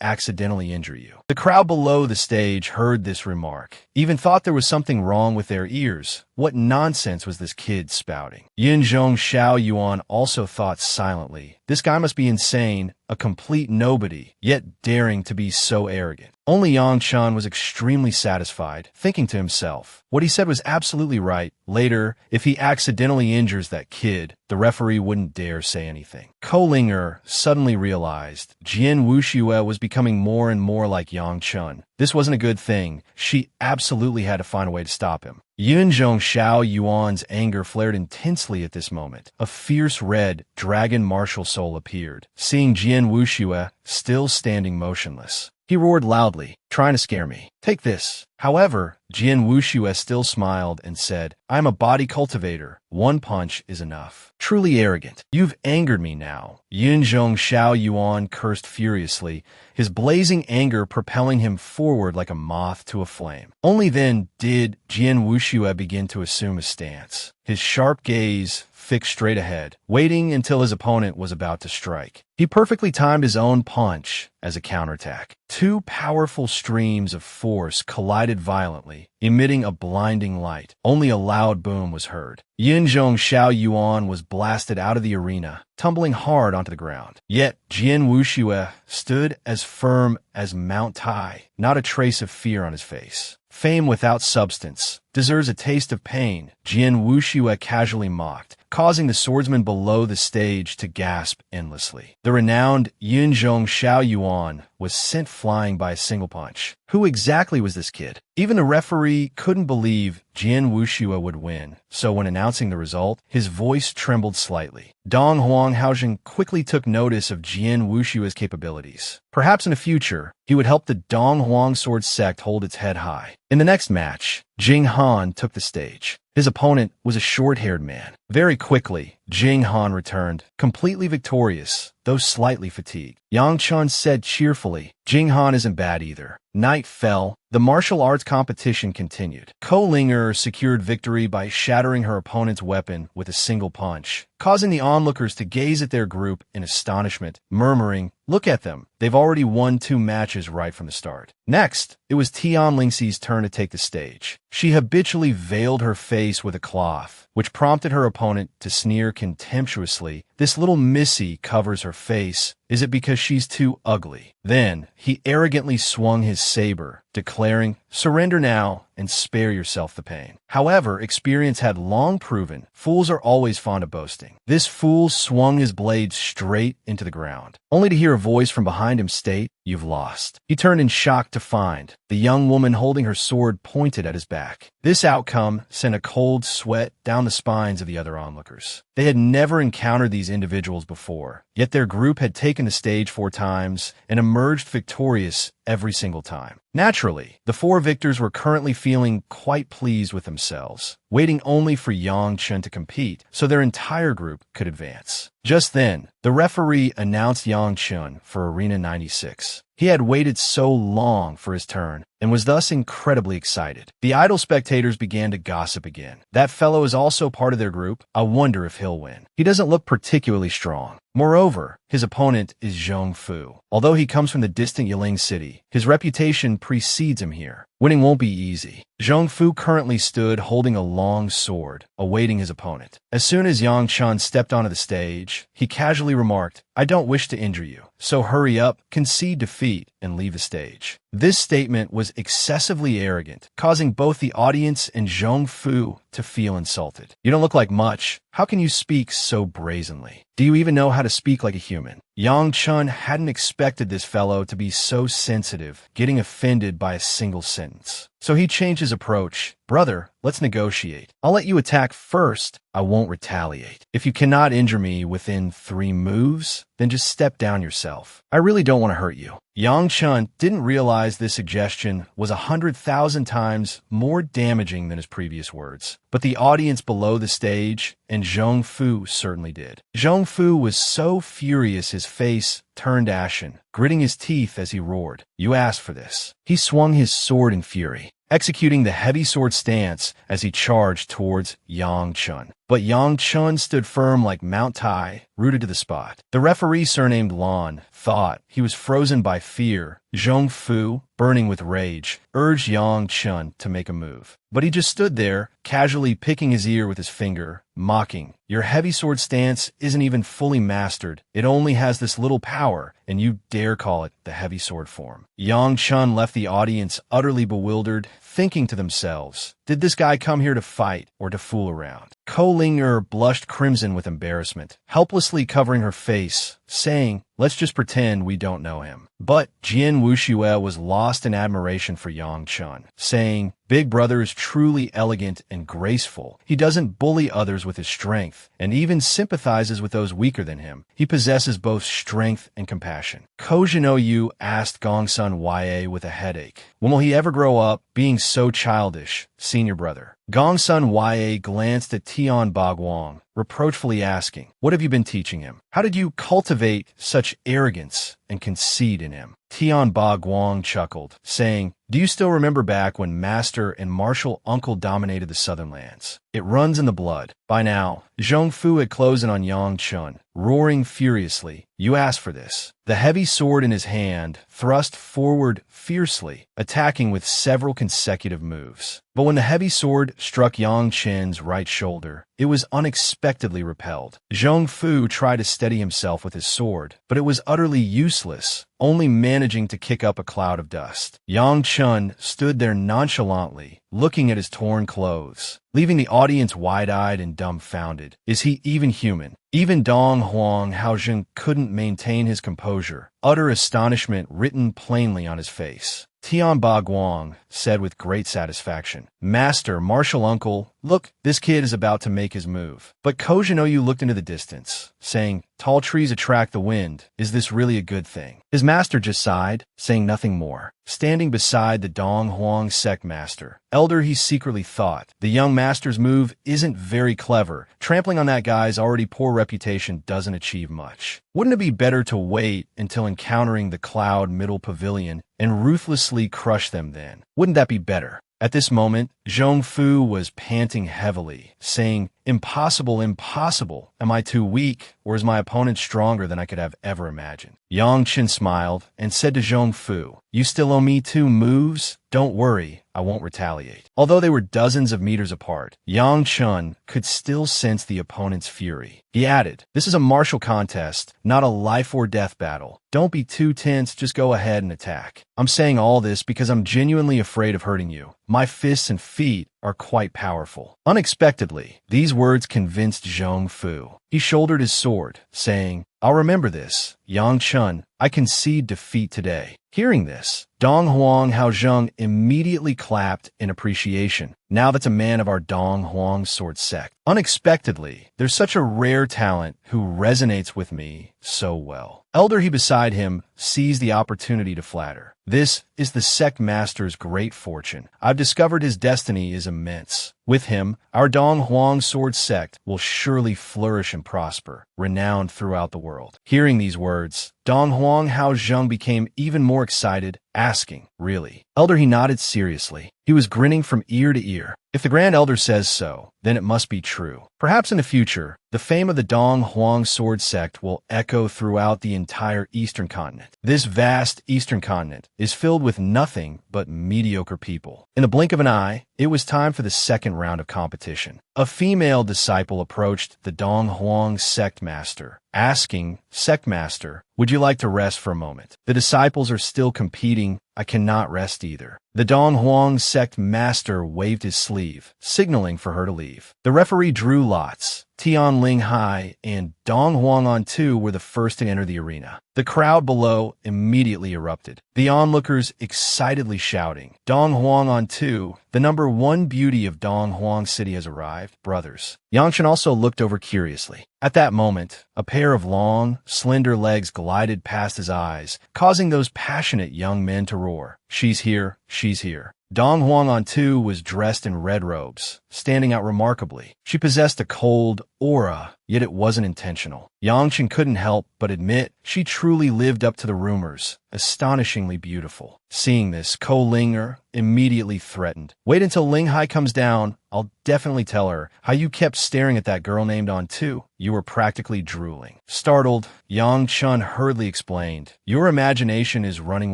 accidentally injure you. The crowd below the stage heard this remark, even thought there was something wrong with their ears. What nonsense was this kid spouting? Yunzhong Xiaoyuan also thought silently, this guy must be insane, a complete nobody, yet daring to be so arrogant. Only Yang Chan was extremely satisfied, thinking to himself, what he said was absolutely right. Later, if he accidentally injures that kid, the referee wouldn't dare say anything. Ko Linger suddenly realized Jian Wuxue was becoming more and more like Yang Chun. This wasn't a good thing. She absolutely had to find a way to stop him. Yunzhong Xiaoyuan's anger flared intensely at this moment. A fierce red dragon martial soul appeared, seeing Jian Wuxue still standing motionless. He roared loudly, trying to scare me. Take this. However, Jian Wuxue still smiled and said, I'm a body cultivator. One punch is enough. Truly arrogant. You've angered me now. Yunzhong Xiaoyuan cursed furiously, his blazing anger propelling him forward like a moth to a flame. Only then did Jian Wuxue begin to assume a stance, his sharp gaze fixed straight ahead, waiting until his opponent was about to strike. He perfectly timed his own punch as a counterattack. 2 powerful streams of force collided violently, emitting a blinding light. Only a loud boom was heard. Yunzhong Xiaoyuan was blasted out of the arena, tumbling hard onto the ground. Yet, Jian Wuxue stood as firm as Mount Tai, not a trace of fear on his face. Fame without substance deserves a taste of pain, Jian Wuxue casually mocked, causing the swordsman below the stage to gasp endlessly. The renowned Yunzhong Xiaoyuan was sent flying by a single punch. Who exactly was this kid? Even the referee couldn't believe Jian Wuxue would win, so when announcing the result, his voice trembled slightly. Dong Huanghaozhen quickly took notice of Jian Wuxue's capabilities. Perhaps in the future, he would help the Dong Huang Sword Sect hold its head high. In the next match, Jing Han took the stage. His opponent was a short-haired man. Very quickly, Jing Han returned, completely victorious, though slightly fatigued. Yang Chun said cheerfully, Jing Han isn't bad either. Night fell. The martial arts competition continued. Ko Linger secured victory by shattering her opponent's weapon with a single punch, causing the onlookers to gaze at their group in astonishment, murmuring, Look at them. They've already won 2 matches right from the start. Next, it was Tian Lingxi's turn to take the stage. She habitually veiled her face with a cloth, which prompted her opponent to sneer contemptuously. This little missy covers her face. Is it because she's too ugly? Then, he arrogantly swung his saber, declaring, Surrender now and spare yourself the pain. However, experience had long proven, fools are always fond of boasting. This fool swung his blade straight into the ground, only to hear a voice from behind behind him state, "You've lost." He turned in shock to find the young woman holding her sword pointed at his back. This outcome sent a cold sweat down the spines of the other onlookers. They had never encountered these individuals before, yet their group had taken the stage 4 times and emerged victorious every single time. Naturally, the 4 victors were currently feeling quite pleased with themselves, waiting only for Yang Chen to compete so their entire group could advance. Just then, the referee announced Yang Chen for Arena 96. He had waited so long for his turn and was thus incredibly excited. The idle spectators began to gossip again. "That fellow is also part of their group. I wonder if he'll win. He doesn't look particularly strong." Moreover, his opponent is Zhong Fu. Although he comes from the distant Yiling City, his reputation precedes him here. Winning won't be easy. Zhong Fu currently stood holding a long sword, awaiting his opponent. As soon as Yang Chen stepped onto the stage, he casually remarked, "I don't wish to injure you, so hurry up, concede defeat, and leave the stage." This statement was excessively arrogant, causing both the audience and Zhong Fu to feel insulted. "You don't look like much. How can you speak so brazenly? Do you even know how to speak like a human?" Yang Chen hadn't expected this fellow to be so sensitive, getting offended by a single sentence. So he changed his approach. "Brother, let's negotiate. I'll let you attack first. I won't retaliate. If you cannot injure me within 3 moves, then just step down yourself. I really don't want to hurt you." Yang Chen didn't realize this suggestion was 100,000 times more damaging than his previous words. But the audience below the stage and Zhong Fu certainly did. Zhong Fu was so furious his face turned ashen, gritting his teeth as he roared, "You asked for this." He swung his sword in fury, executing the heavy sword stance as he charged towards Yang Chen. But Yang Chen stood firm like Mount Tai, rooted to the spot. The referee, surnamed Lon, thought he was frozen by fear. Zhong Fu, burning with rage, urged Yang Chen to make a move. But he just stood there, casually picking his ear with his finger, mocking, "Your heavy sword stance isn't even fully mastered. It only has this little power, and you dare call it the heavy sword form." Yang Chen left the audience utterly bewildered, thinking to themselves, did this guy come here to fight or to fool around? Ko Ling-er blushed crimson with embarrassment, helplessly covering her face, saying, "Let's just pretend we don't know him." But Jian Wuxue was lost in admiration for Yang Chen, saying, "Big brother is truly elegant and graceful. He doesn't bully others with his strength, and even sympathizes with those weaker than him. He possesses both strength and compassion." Ko Jinoyu asked Gongsun Ye with a headache, "When will he ever grow up, being so childish, senior brother?" Gongsun Ye glanced at Tian Bagwang, reproachfully asking, "What have you been teaching him? How did you cultivate such arrogance and conceit in him?" Tian Bagwang chuckled, saying, "Do you still remember back when Master and Martial Uncle dominated the southern lands? It runs in the blood." By now, Zhong Fu had closed in on Yang Chen, roaring furiously, "You asked for this." The heavy sword in his hand thrust forward fiercely, attacking with several consecutive moves. But when the heavy sword struck Yang Chen's right shoulder, it was unexpectedly repelled. Zhong Fu tried to steady himself with his sword, but it was utterly useless, only managing to kick up a cloud of dust. Yang Chen stood there nonchalantly, looking at his torn clothes, leaving the audience wide-eyed and dumbfounded. Is he even human? Even Dong Huang Haozhen couldn't maintain his composure, utter astonishment written plainly on his face. Tian Bagwang said with great satisfaction, "Master, Martial Uncle, look, this kid is about to make his move." But Ko Jinoyu looked into the distance, saying, "Tall trees attract the wind. Is this really a good thing?" His master just sighed, saying nothing more. Standing beside the Dong Huang Sect master, elder he secretly thought, the young master's move isn't very clever. Trampling on that guy's already poor reputation doesn't achieve much. Wouldn't it be better to wait until encountering the Cloud Middle Pavilion and ruthlessly crush them then? Wouldn't that be better? At this moment, Zhong Fu was panting heavily, saying, "Impossible, impossible. Am I too weak, or is my opponent stronger than I could have ever imagined?" Yang Chen smiled and said to Zhong Fu, "You still owe me 2 moves? Don't worry, I won't retaliate." Although they were dozens of meters apart, Yang Chen could still sense the opponent's fury. He added, "This is a martial contest, not a life-or-death battle. Don't be too tense, just go ahead and attack. I'm saying all this because I'm genuinely afraid of hurting you. My fists and feet are quite powerful." Unexpectedly, these words convinced Zhong Fu. He shouldered his sword, saying, I'll remember this. Yang Chun, I concede defeat today. Hearing this, Dong Huang Haozheng immediately clapped in appreciation. Now that's a man of our Dong Huang sword sect. Unexpectedly, there's such a rare talent who resonates with me so well. Elder He beside him seized the opportunity to flatter. This is the sect master's great fortune. I've discovered his destiny is immense. With him, our Dong Huang sword sect will surely flourish and prosper, renowned throughout the world. Hearing these words, Dong Huang Haozheng became even more excited, asking, "Really?" Elder He nodded seriously. He was grinning from ear to ear. If the Grand Elder says so, then it must be true. Perhaps in the future, the fame of the Dong Huang sword sect will echo throughout the entire Eastern continent. This vast Eastern continent is filled with nothing but mediocre people. In the blink of an eye, it was time for the second round of competition. A female disciple approached the Dong Huang sect master, asking, "Sect master, would you like to rest for a moment? The disciples are still competing. I cannot rest either." The Dong Huang sect master waved his sleeve, signaling for her to leave. The referee drew lots. Tian Linhai and Dong Huang on 2 were the first to enter the arena. The crowd below immediately erupted, the onlookers excitedly shouting, "Dong Huang on 2, the number 1 beauty of Dong Huang City has arrived, brothers." Yangshan also looked over curiously. At that moment, a pair of long, slender legs glided past his eyes, causing those passionate young men to roar, "She's here, she's here." Dong Huang on 2 was dressed in red robes, standing out remarkably. She possessed a cold aura, yet it wasn't intentional. Yangshan couldn't help but admit she truly lived up to the rumors, astonishingly beautiful. Seeing this, Ko Linger immediately threatened, "Wait until Linhai comes down. I'll definitely tell her how you kept staring at that girl named On 2. You were practically drooling." Startled, Yang Chun hurriedly explained, "Your imagination is running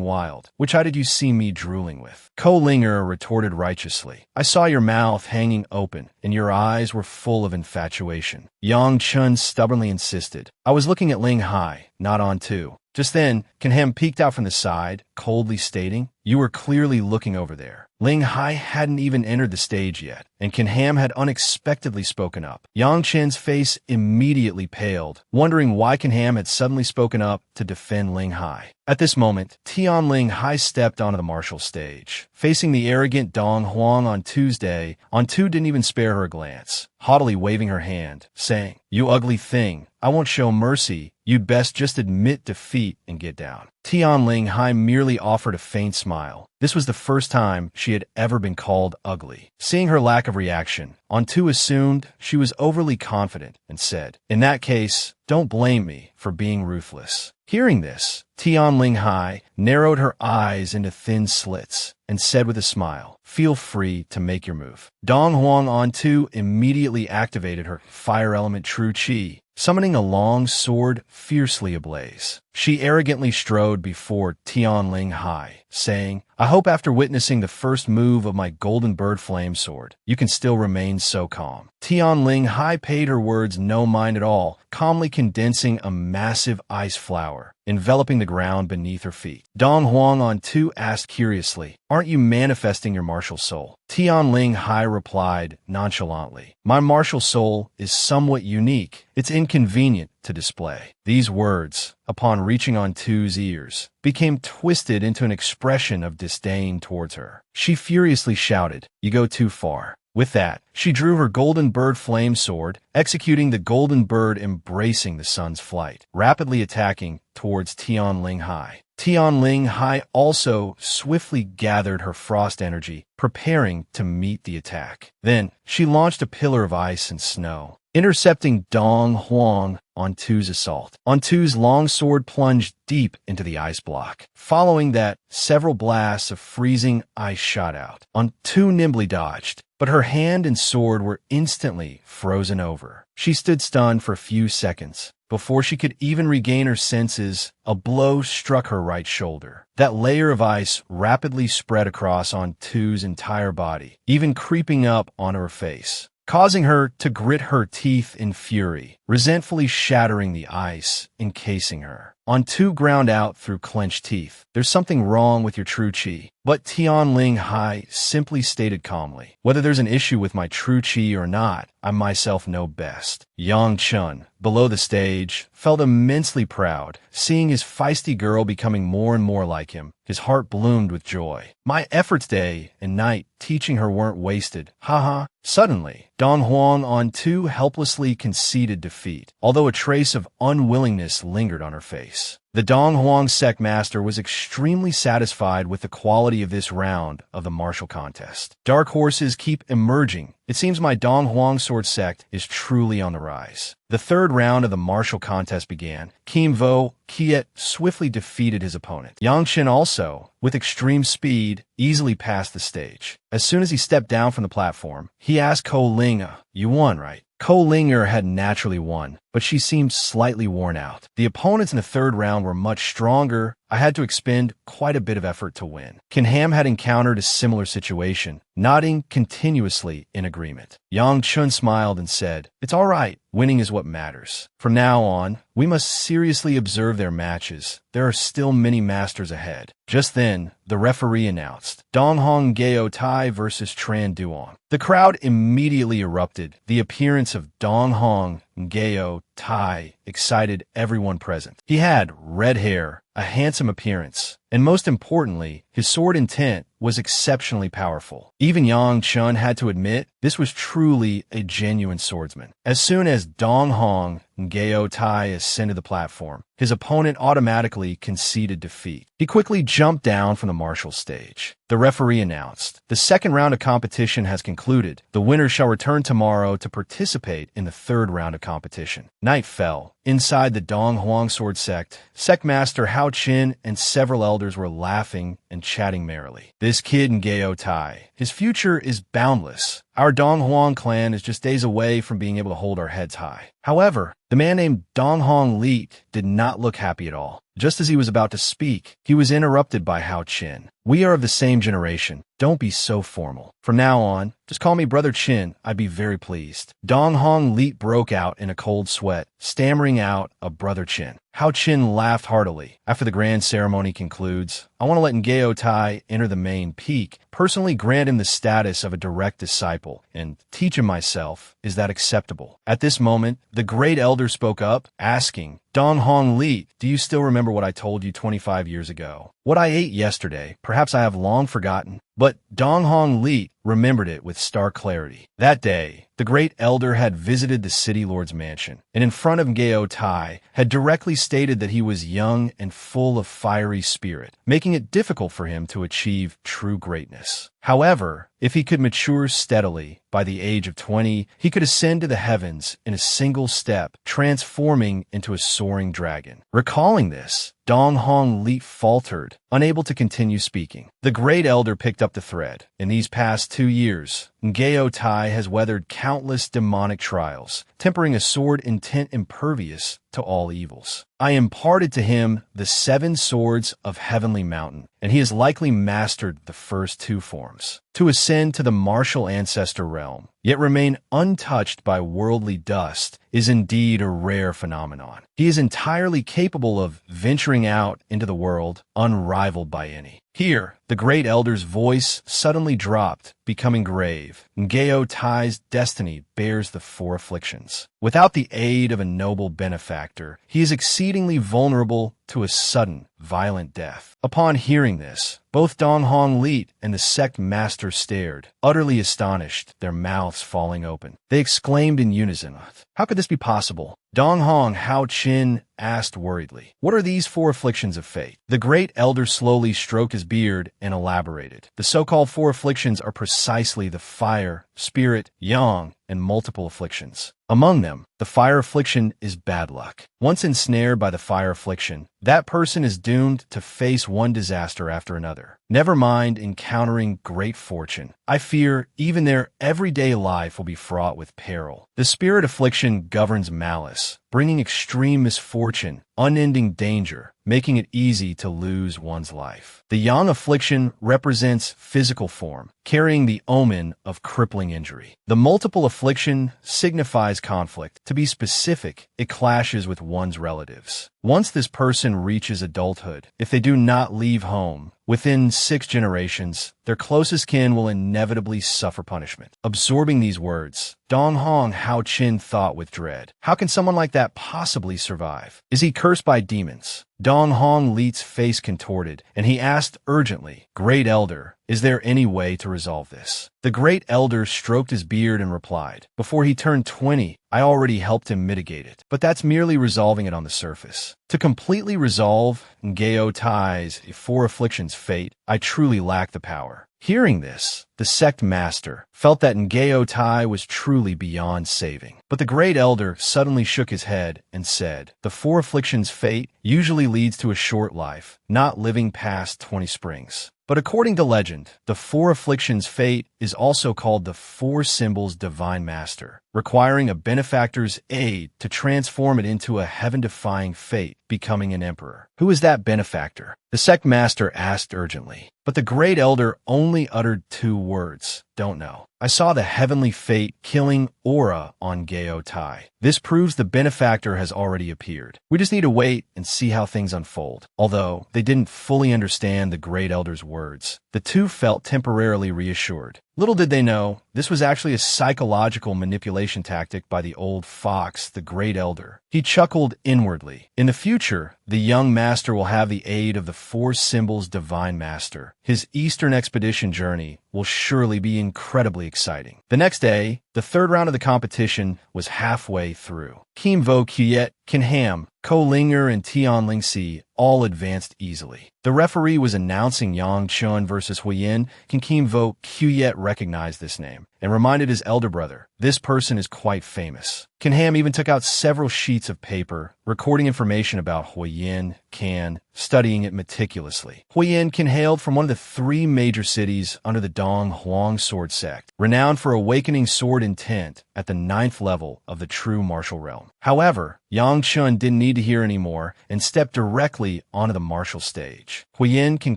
wild. Which eye did you see me drooling with?" Ko Linger retorted righteously, "I saw your mouth hanging open, and your eyes were full of infatuation." Yang Chun stubbornly insisted, "I was looking at Linhai, not On 2. Just then, Kanham peeked out from the side, coldly stating, "You were clearly looking over there." Linhai hadn't even entered the stage yet, and Kanham had unexpectedly spoken up. Yang Chen's face immediately paled, wondering why Kanham had suddenly spoken up to defend Linhai. At this moment, Tian Linhai stepped onto the martial stage. Facing the arrogant Dong Huang on Tuesday, On 2 didn't even spare her a glance, haughtily waving her hand, saying, "You ugly thing, I won't show mercy. You'd best just admit defeat and get down." Tian Linhai merely offered a faint smile. This was the first time she had ever been called ugly. Seeing her lack of reaction, On 2 assumed she was overly confident and said, "In that case, don't blame me for being ruthless." Hearing this, Tian Linhai narrowed her eyes into thin slits and said with a smile, "Feel free to make your move." Dong Huang On 2 immediately activated her fire element True Chi, summoning a long sword fiercely ablaze. She arrogantly strode before Tian Linhai, saying, "I hope after witnessing the first move of my golden bird flame sword, you can still remain so calm." Tian Linhai paid her words no mind at all, calmly condensing a massive ice flower, enveloping the ground beneath her feet. Dong Huang On 2 asked curiously, "Aren't you manifesting your martial soul?" Tian Linhai replied nonchalantly, "My martial soul is somewhat unique. It's inconvenient to display." These words, upon reaching On 2's ears, became twisted into an expression of disdain towards her. She furiously shouted, "You go too far." With that, she drew her golden bird flame sword, executing the golden bird embracing the sun's flight, rapidly attacking towards Tian Linhai. Tian Linhai also swiftly gathered her frost energy, preparing to meet the attack. Then, she launched a pillar of ice and snow, intercepting Dong Huang On 2's assault. On 2's long sword plunged deep into the ice block. Following that, several blasts of freezing ice shot out. On 2 nimbly dodged, but her hand and sword were instantly frozen over. She stood stunned for a few seconds. Before she could even regain her senses, a blow struck her right shoulder. That layer of ice rapidly spread across On 2's entire body, even creeping up onto her face, causing her to grit her teeth in fury. resentfully shattering the ice, encasing her. On two ground out through clenched teeth. There's something wrong with your true chi. But Tian Linhai simply stated calmly, whether there's an issue with my true chi or not, I myself know best. Yang Chun, below the stage, felt immensely proud, seeing his feisty girl becoming more and more like him. His heart bloomed with joy. My efforts day and night teaching her weren't wasted. Haha. Suddenly, Dong Huang on two helplessly conceded defeat, although a trace of unwillingness lingered on her face. The Dong Huang Sect Master was extremely satisfied with the quality of this round of the martial contest. Dark horses keep emerging. It seems my Dong Huang Sword Sect is truly on the rise. The third round of the martial contest began. Kim Vo Kiet swiftly defeated his opponent. Yang Chen also, with extreme speed, easily passed the stage. As soon as he stepped down from the platform, he asked Ko Ling, "You won, right?" Ko Linger had naturally won, but she seemed slightly worn out. The opponents in the third round were much stronger. I had to expend quite a bit of effort to win. Kin Ham had encountered a similar situation, nodding continuously in agreement. Yang Chun smiled and said, "It's all right. Winning is what matters. From now on, we must seriously observe their matches. There are still many masters ahead." Just then, the referee announced, Dong Hong Gao Tai versus Tran Duong. The crowd immediately erupted. The appearance of Dong Hong Gao Tai excited everyone present. He had red hair, a handsome appearance, and most importantly, his sword intent was exceptionally powerful. Even Yang Chun had to admit this was truly a genuine swordsman. As soon as Dong Hong Gao Tai ascended the platform, his opponent automatically conceded defeat. He quickly jumped down from the martial stage. The referee announced, "The second round of competition has concluded. The winner shall return tomorrow to participate in the third round of competition." Night fell. Inside the Dong Huang Sword Sect, Sect Master Hao Qin and several elders were laughing and chatting merrily. "This kid in Gao Tai, his future is boundless. Our Dong Huang clan is just days away from being able to hold our heads high." However, the man named Dong Hong Leet did not look happy at all. Just as he was about to speak, he was interrupted by Hao Qin. "We are of the same generation. Don't be so formal. From now on, just call me Brother Qin. I'd be very pleased." Dong Hong Leet broke out in a cold sweat, stammering out a Brother Qin. Hao Qin laughed heartily. "After the grand ceremony concludes, I want to let Ngao Tai enter the main peak, personally grant him the status of a direct disciple, and teach him myself. Is that acceptable?" At this moment, the great elder spoke up, asking, "Dong Hong Leet, do you still remember what I told you 25 years ago? What I ate yesterday, perhaps I have long forgotten." But Dong Hong Leet remembered it with stark clarity. That day, the great elder had visited the city lord's mansion, and in front of Ngao Tai had directly stated that he was young and full of fiery spirit, making it difficult for him to achieve true greatness. However, if he could mature steadily, by the age of 20, he could ascend to the heavens in a single step, transforming into a soaring dragon. Recalling this, Dong Hong Leet faltered, unable to continue speaking. The great elder picked up the thread. "In these past 2 years, Ngao Tai has weathered countless demonic trials, tempering a sword intent impervious to all evils. I imparted to him the 7 swords of Heavenly Mountain, and he has likely mastered the first 2 forms. To ascend to the martial ancestor realm, yet remain untouched by worldly dust, is indeed a rare phenomenon. He is entirely capable of venturing out into the world, unrivaled by any." Here, the great elder's voice suddenly dropped, becoming grave. Ngao Tai's destiny bears the 4 afflictions. Without the aid of a noble benefactor, he is exceedingly vulnerable to a sudden, violent death. Upon hearing this, both Dong Hong Leet and the sect master stared, utterly astonished, their mouths falling open. They exclaimed in unison, "How could this be possible?" Dong Hong Hao Qin asked worriedly, "What are these 4 afflictions of fate?" The great elder slowly stroked his beard and elaborated. "The so-called 4 afflictions are precisely the fire, spirit, yang, and multiple afflictions. Among them, the fire affliction is bad luck. Once ensnared by the fire affliction, that person is doomed to face one disaster after another. Never mind encountering great fortune. I fear even their everyday life will be fraught with peril. The spirit affliction affliction governs malice, bringing extreme misfortune, unending danger, making it easy to lose one's life. The yang affliction represents physical form, carrying the omen of crippling injury. The multiple affliction signifies conflict. To be specific, it clashes with one's relatives. Once this person reaches adulthood, if they do not leave home, within 6 generations, their closest kin will inevitably suffer punishment. Absorbing these words, Dong Hong Hao Chin thought with dread. How can someone like that possibly survive? Is he cursed by demons? Dong Hong Li's face contorted, and he asked urgently, Great Elder, is there any way to resolve this? The Great Elder stroked his beard and replied, Before he turned 20, I already helped him mitigate it, but that's merely resolving it on the surface. To completely resolve Ngao Tai's 4 afflictions fate, I truly lack the power. Hearing this, the sect master felt that Ngao Tai was truly beyond saving. But the Great Elder suddenly shook his head and said, The 4 afflictions fate usually leads to a short life, not living past 20 springs. But according to legend, the 4 afflictions fate is also called the 4 symbols divine master, requiring a benefactor's aid to transform it into a heaven-defying fate, becoming an emperor. Who is that benefactor? The sect master asked urgently. But the Great Elder only uttered 2 words, Don't know. I saw the heavenly fate killing aura on Ngao Tai. This proves the benefactor has already appeared. We just need to wait and see how things unfold. Although they didn't fully understand the Great Elder's words, the 2 felt temporarily reassured. Little did they know, this was actually a psychological manipulation tactic by the old fox, the Great Elder. He chuckled inwardly. In the future, the young master will have the aid of the 4 symbols divine master. His Eastern expedition journey will surely be incredibly exciting. The next day, the 3rd round of the competition was halfway through. Kim Vo Kuyet, Kin Ham, Ko Linger, and Tian Ling Si all advanced easily. The referee was announcing Yang Chun versus Huiyin. Kim Vo Kuyet recognized this name and reminded his elder brother, This person is quite famous. Kin Ham even took out several sheets of paper, recording information about Huiyin, Can, studying it meticulously. Huiyin Can hailed from one of the 3 major cities under the Dong Huang sword sect, renowned for awakening sword intent at the 9th level of the true martial realm. However, Yang Chun didn't need to hear any more and stepped directly onto the martial stage. Huiyin Can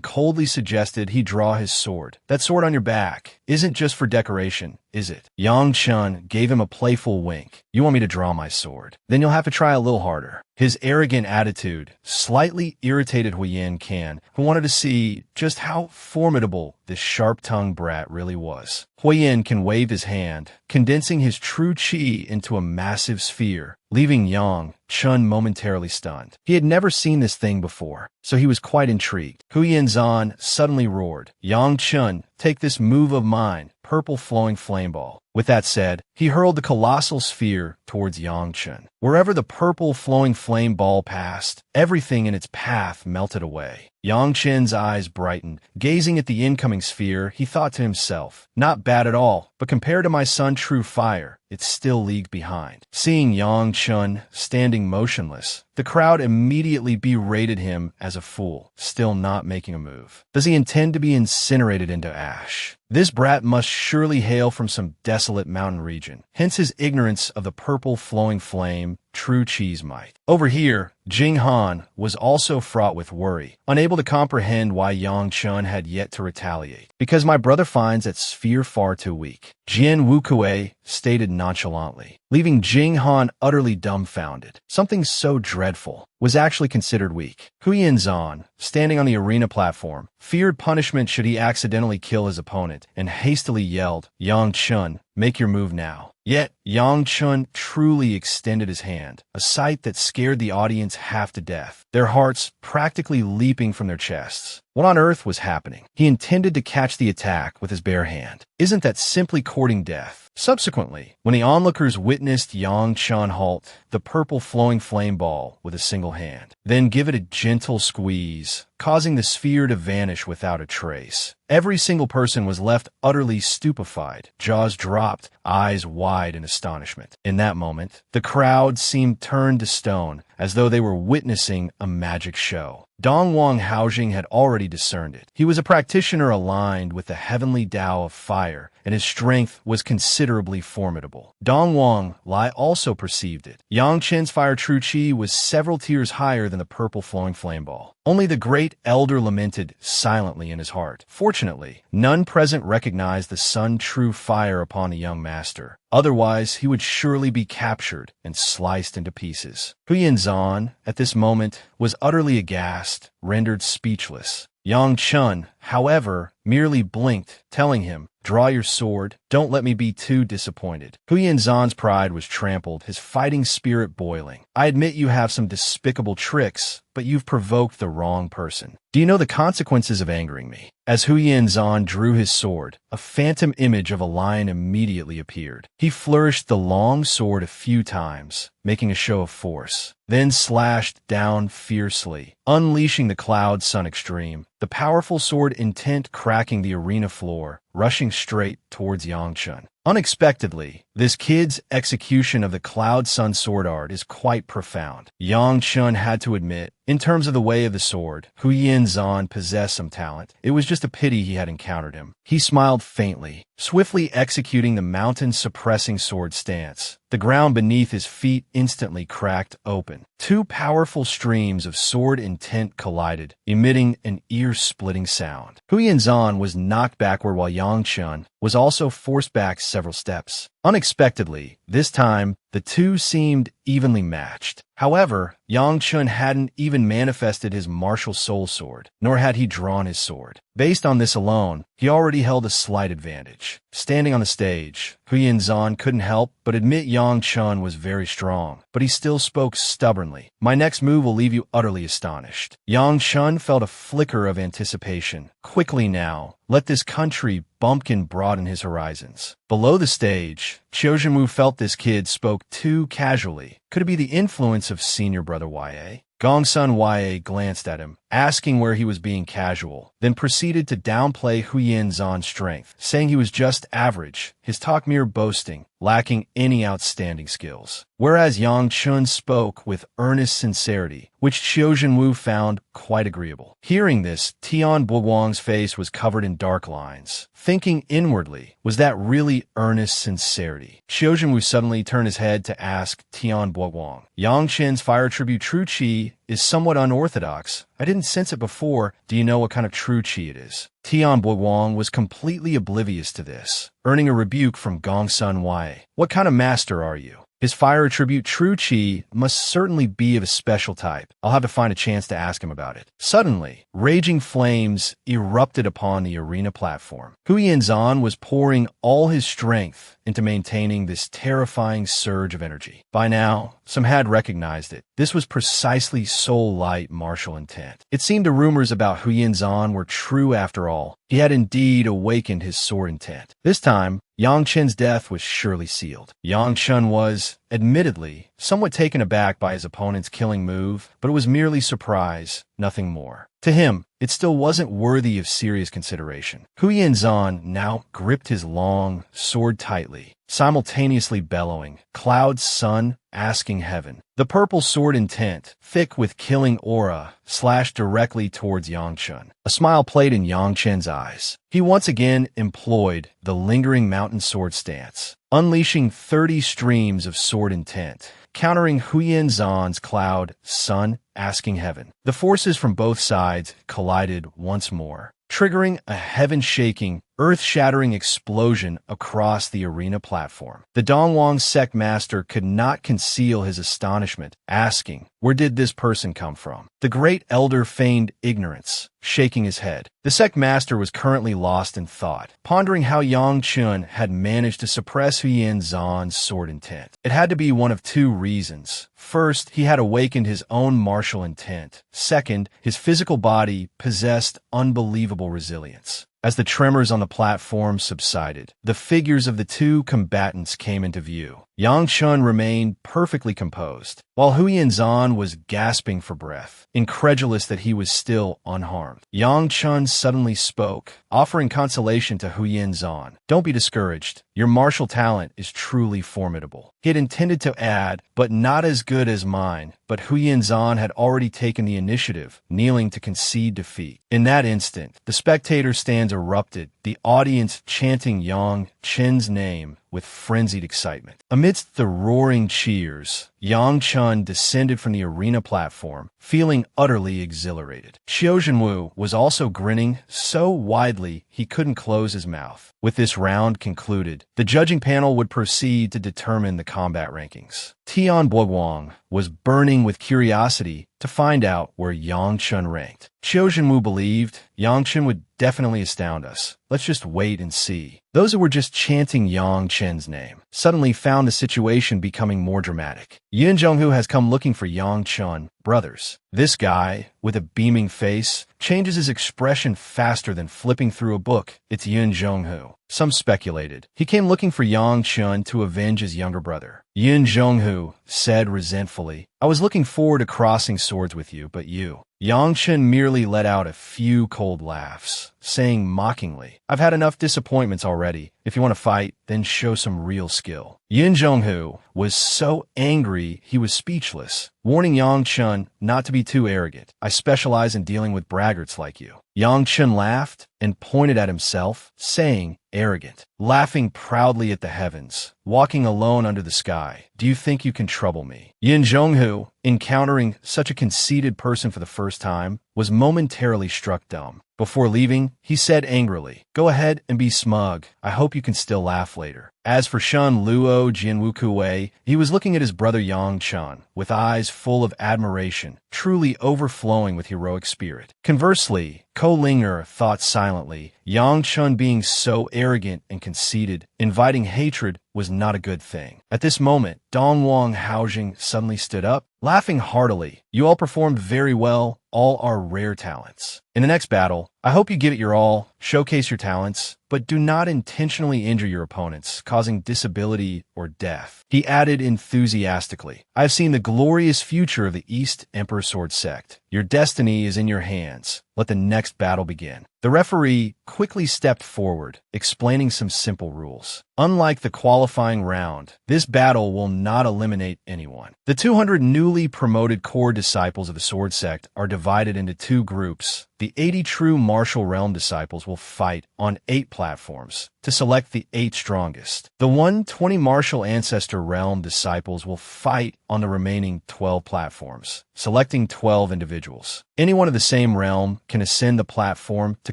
coldly suggested he draw his sword. That sword on your back isn't just for decoration, is it? Yang Chun gave him a playful wink. You want me to draw my sword? Then you'll have to try a little harder. His arrogant attitude slightly irritated Huiyin Can, who wanted to see just how formidable this sharp-tongued brat really was. Huiyin Can waved his hand, condensing his true chi into a massive sphere, leaving Yang Chun momentarily stunned. He had never seen this thing before, so he was quite intrigued. Huiyin Zan suddenly roared, Yang Chun, take this move of mine, purple flowing flame ball. With that said, he hurled the colossal sphere towards Yang Chun. Wherever the purple flowing flame ball passed, everything in its path melted away. Yang Chun's eyes brightened. Gazing at the incoming sphere, he thought to himself, Not bad at all, but compared to my son True Fire, it's still league behind. Seeing Yang Chun standing motionless, the crowd immediately berated him as a fool, still not making a move. Does he intend to be incinerated into ash? This brat must surely hail from some desolate mountain region, hence his ignorance of the purple flowing flame, true cheese might. Over here, Jing Han was also fraught with worry, unable to comprehend why Yang Chun had yet to retaliate. Because my brother finds that sphere far too weak, Jian Wukue stated nonchalantly, leaving Jing Han utterly dumbfounded. Something so dreadful was actually considered weak. Huiyin Zan, standing on the arena platform, feared punishment should he accidentally kill his opponent, and hastily yelled, Yang Chun, make your move now. Yet, Yang Chun truly extended his hand, a sight that scared the audience half to death, their hearts practically leaping from their chests. What on earth was happening? He intended to catch the attack with his bare hand. Isn't that simply courting death? Subsequently, when the onlookers witnessed Yang Chun halt the purple flowing flame ball with a single hand, then give it a gentle squeeze, causing the sphere to vanish without a trace, every single person was left utterly stupefied, jaws dropped, eyes wide in astonishment. In that moment, the crowd seemed turned to stone, as though they were witnessing a magic show. Dongwang Haojing had already discerned it. He was a practitioner aligned with the heavenly Tao of fire, and his strength was considerably formidable. Dongwang Lai also perceived it. Yang Chen's fire true chi was several tiers higher than the purple flowing flame ball. Only the great elder lamented silently in his heart. Fortunately, none present recognized the sun true fire upon the young master. Otherwise, he would surely be captured and sliced into pieces. Huyen Zan, at this moment, was utterly aghast, rendered speechless. Yang Chun, however, merely blinked, telling him, "Draw your sword. Don't let me be too disappointed." Huyen Zan's pride was trampled, his fighting spirit boiling. "I admit you have some despicable tricks, but you've provoked the wrong person. Do you know the consequences of angering me?" As Huyen Zan drew his sword, a phantom image of a lion immediately appeared. He flourished the long sword a few times, making a show of force, then slashed down fiercely, unleashing the Cloud Sun Extreme, the powerful sword intent cracking the arena floor, rushing straight towards Yang Chun. Unexpectedly, this kid's execution of the Cloud Sun sword art is quite profound. Yang Chun had to admit, in terms of the way of the sword, Huyen Zan possessed some talent. It was just a pity he had encountered him. He smiled faintly, swiftly executing the mountain-suppressing sword stance. The ground beneath his feet instantly cracked open. Two powerful streams of sword intent collided, emitting an ear-splitting sound. Huyen Zan was knocked backward while Yang Chun was also forced back several steps. Unexpectedly, this time, the two seemed evenly matched. However, Yang Chun hadn't even manifested his martial soul sword, nor had he drawn his sword. Based on this alone, he already held a slight advantage. Standing on the stage, Huyen Zan couldn't help but admit Yang Chun was very strong, but he still spoke stubbornly. "My next move will leave you utterly astonished." Yang Chun felt a flicker of anticipation. Quickly now, let this country bumpkin broaden his horizons. Below the stage, Chiozhimu felt this kid spoke too casually. Could it be the influence of senior brother YA? Gongsun YA glanced at him, asking where he was being casual, then proceeded to downplay Huyen Zan's strength, saying he was just average, his talk mere boasting, lacking any outstanding skills. Whereas Yang Chun spoke with earnest sincerity, which Chiozhimu found quite agreeable. Hearing this, Tian Buowang's face was covered in dark lines. Thinking inwardly, was that really earnest sincerity? Chiozhimu suddenly turned his head to ask Tian Buowang. "Yang Chen's fire tribute true chi is somewhat unorthodox. I didn't sense it before. Do you know what kind of true chi it is?" Tian Buowang was completely oblivious to this, earning a rebuke from Gongsun Wei. "What kind of master are you? His fire attribute true chi must certainly be of a special type. I'll have to find a chance to ask him about it." Suddenly, raging flames erupted upon the arena platform. Huyen Zan was pouring all his strength into maintaining this terrifying surge of energy. By now, some had recognized it. This was precisely soul light martial intent. It seemed the rumors about Huyen Zan were true after all. He had indeed awakened his sword intent. This time, Yang Chen's death was surely sealed. Yang Chun was, admittedly, somewhat taken aback by his opponent's killing move, but it was merely surprise, nothing more. To him, it still wasn't worthy of serious consideration. Huyen Zan now gripped his long sword tightly, simultaneously bellowing, "Cloud Sun, asking heaven." The purple sword intent, thick with killing aura, slashed directly towards Yang Chun. A smile played in Yang Chen's eyes. He once again employed the lingering mountain sword stance, unleashing 30 streams of sword intent, countering Huyen Zan's Cloud Sun, asking heaven. The forces from both sides collided once more, triggering a heaven-shaking, earth-shattering explosion across the arena platform. The Dongwang Sect master could not conceal his astonishment, asking, "Where did this person come from?" The great elder feigned ignorance, shaking his head. The Sect master was currently lost in thought, pondering how Yang Chun had managed to suppress Huyen Zan's sword intent. It had to be one of two reasons. First, he had awakened his own martial intent. Second, his physical body possessed unbelievable resilience. As the tremors on the platform subsided, the figures of the two combatants came into view. Yang Chun remained perfectly composed, while Huiyanzan was gasping for breath, incredulous that he was still unharmed. Yang Chun suddenly spoke, offering consolation to Huiyanzan. Don't be discouraged. Your martial talent is truly formidable. He had intended to add, but not as good as mine, but Huiyanzan had already taken the initiative, kneeling to concede defeat. In that instant, the spectator stands erupted, the audience chanting Yang Chen's name with frenzied excitement. Amidst the roaring cheers, Yang Chun descended from the arena platform, feeling utterly exhilarated. Xiao Zhenwu was also grinning so widely he couldn't close his mouth. With this round concluded, the judging panel would proceed to determine the combat rankings. Tian Nan was burning with curiosity to find out where Yang Chun ranked. Xiao Zhenwu believed Yang Chun would definitely astound us. Let's just wait and see. Those who were just chanting Yang Chen's name suddenly found the situation becoming more dramatic. Yin Zhonghu has come looking for Yang Chun, brothers. This guy, with a beaming face, changes his expression faster than flipping through a book. It's Yin Zhonghu. Some speculated he came looking for Yang Chun to avenge his younger brother. Yin Zhonghu said resentfully, I was looking forward to crossing swords with you, but you. Yang Chun merely let out a few cold laughs, saying mockingly, I've had enough disappointments already. If you want to fight, then show some real skill. Yin Zhonghu was so angry he was speechless, warning Yang Chun not to be too arrogant. I specialize in dealing with braggarts like you. Yang Chun laughed and pointed at himself, saying, arrogant, laughing proudly at the heavens, walking alone under the sky. Do you think you can trouble me? Yin Zhonghu, encountering such a conceited person for the first time, was momentarily struck dumb. Before leaving, he said angrily, go ahead and be smug. I hope you can still laugh later. As for Shen Luo Jianwu Kuei, he was looking at his brother Yang Chun with eyes full of admiration, truly overflowing with heroic spirit. Conversely, Ko Linger thought silently, Yang Chun being so arrogant and conceited, inviting hatred was not a good thing. At this moment, Dongwang Haojing suddenly stood up, laughing heartily. You all performed very well. All are rare talents. In the next battle, I hope you give it your all, showcase your talents, but do not intentionally injure your opponents, causing disability or death. He added enthusiastically, I have seen the glorious future of the East Emperor Sword Sect. Your destiny is in your hands. Let the next battle begin. The referee quickly stepped forward, explaining some simple rules. Unlike the qualifying round, this battle will not eliminate anyone. The 200 newly promoted core disciples of the Sword Sect are divided into two groups. The 80 true martial realm disciples will fight on 8 platforms to select the 8 strongest. The 120 martial ancestor realm disciples will fight on the remaining 12 platforms, selecting 12 individuals. Anyone of the same realm can ascend the platform to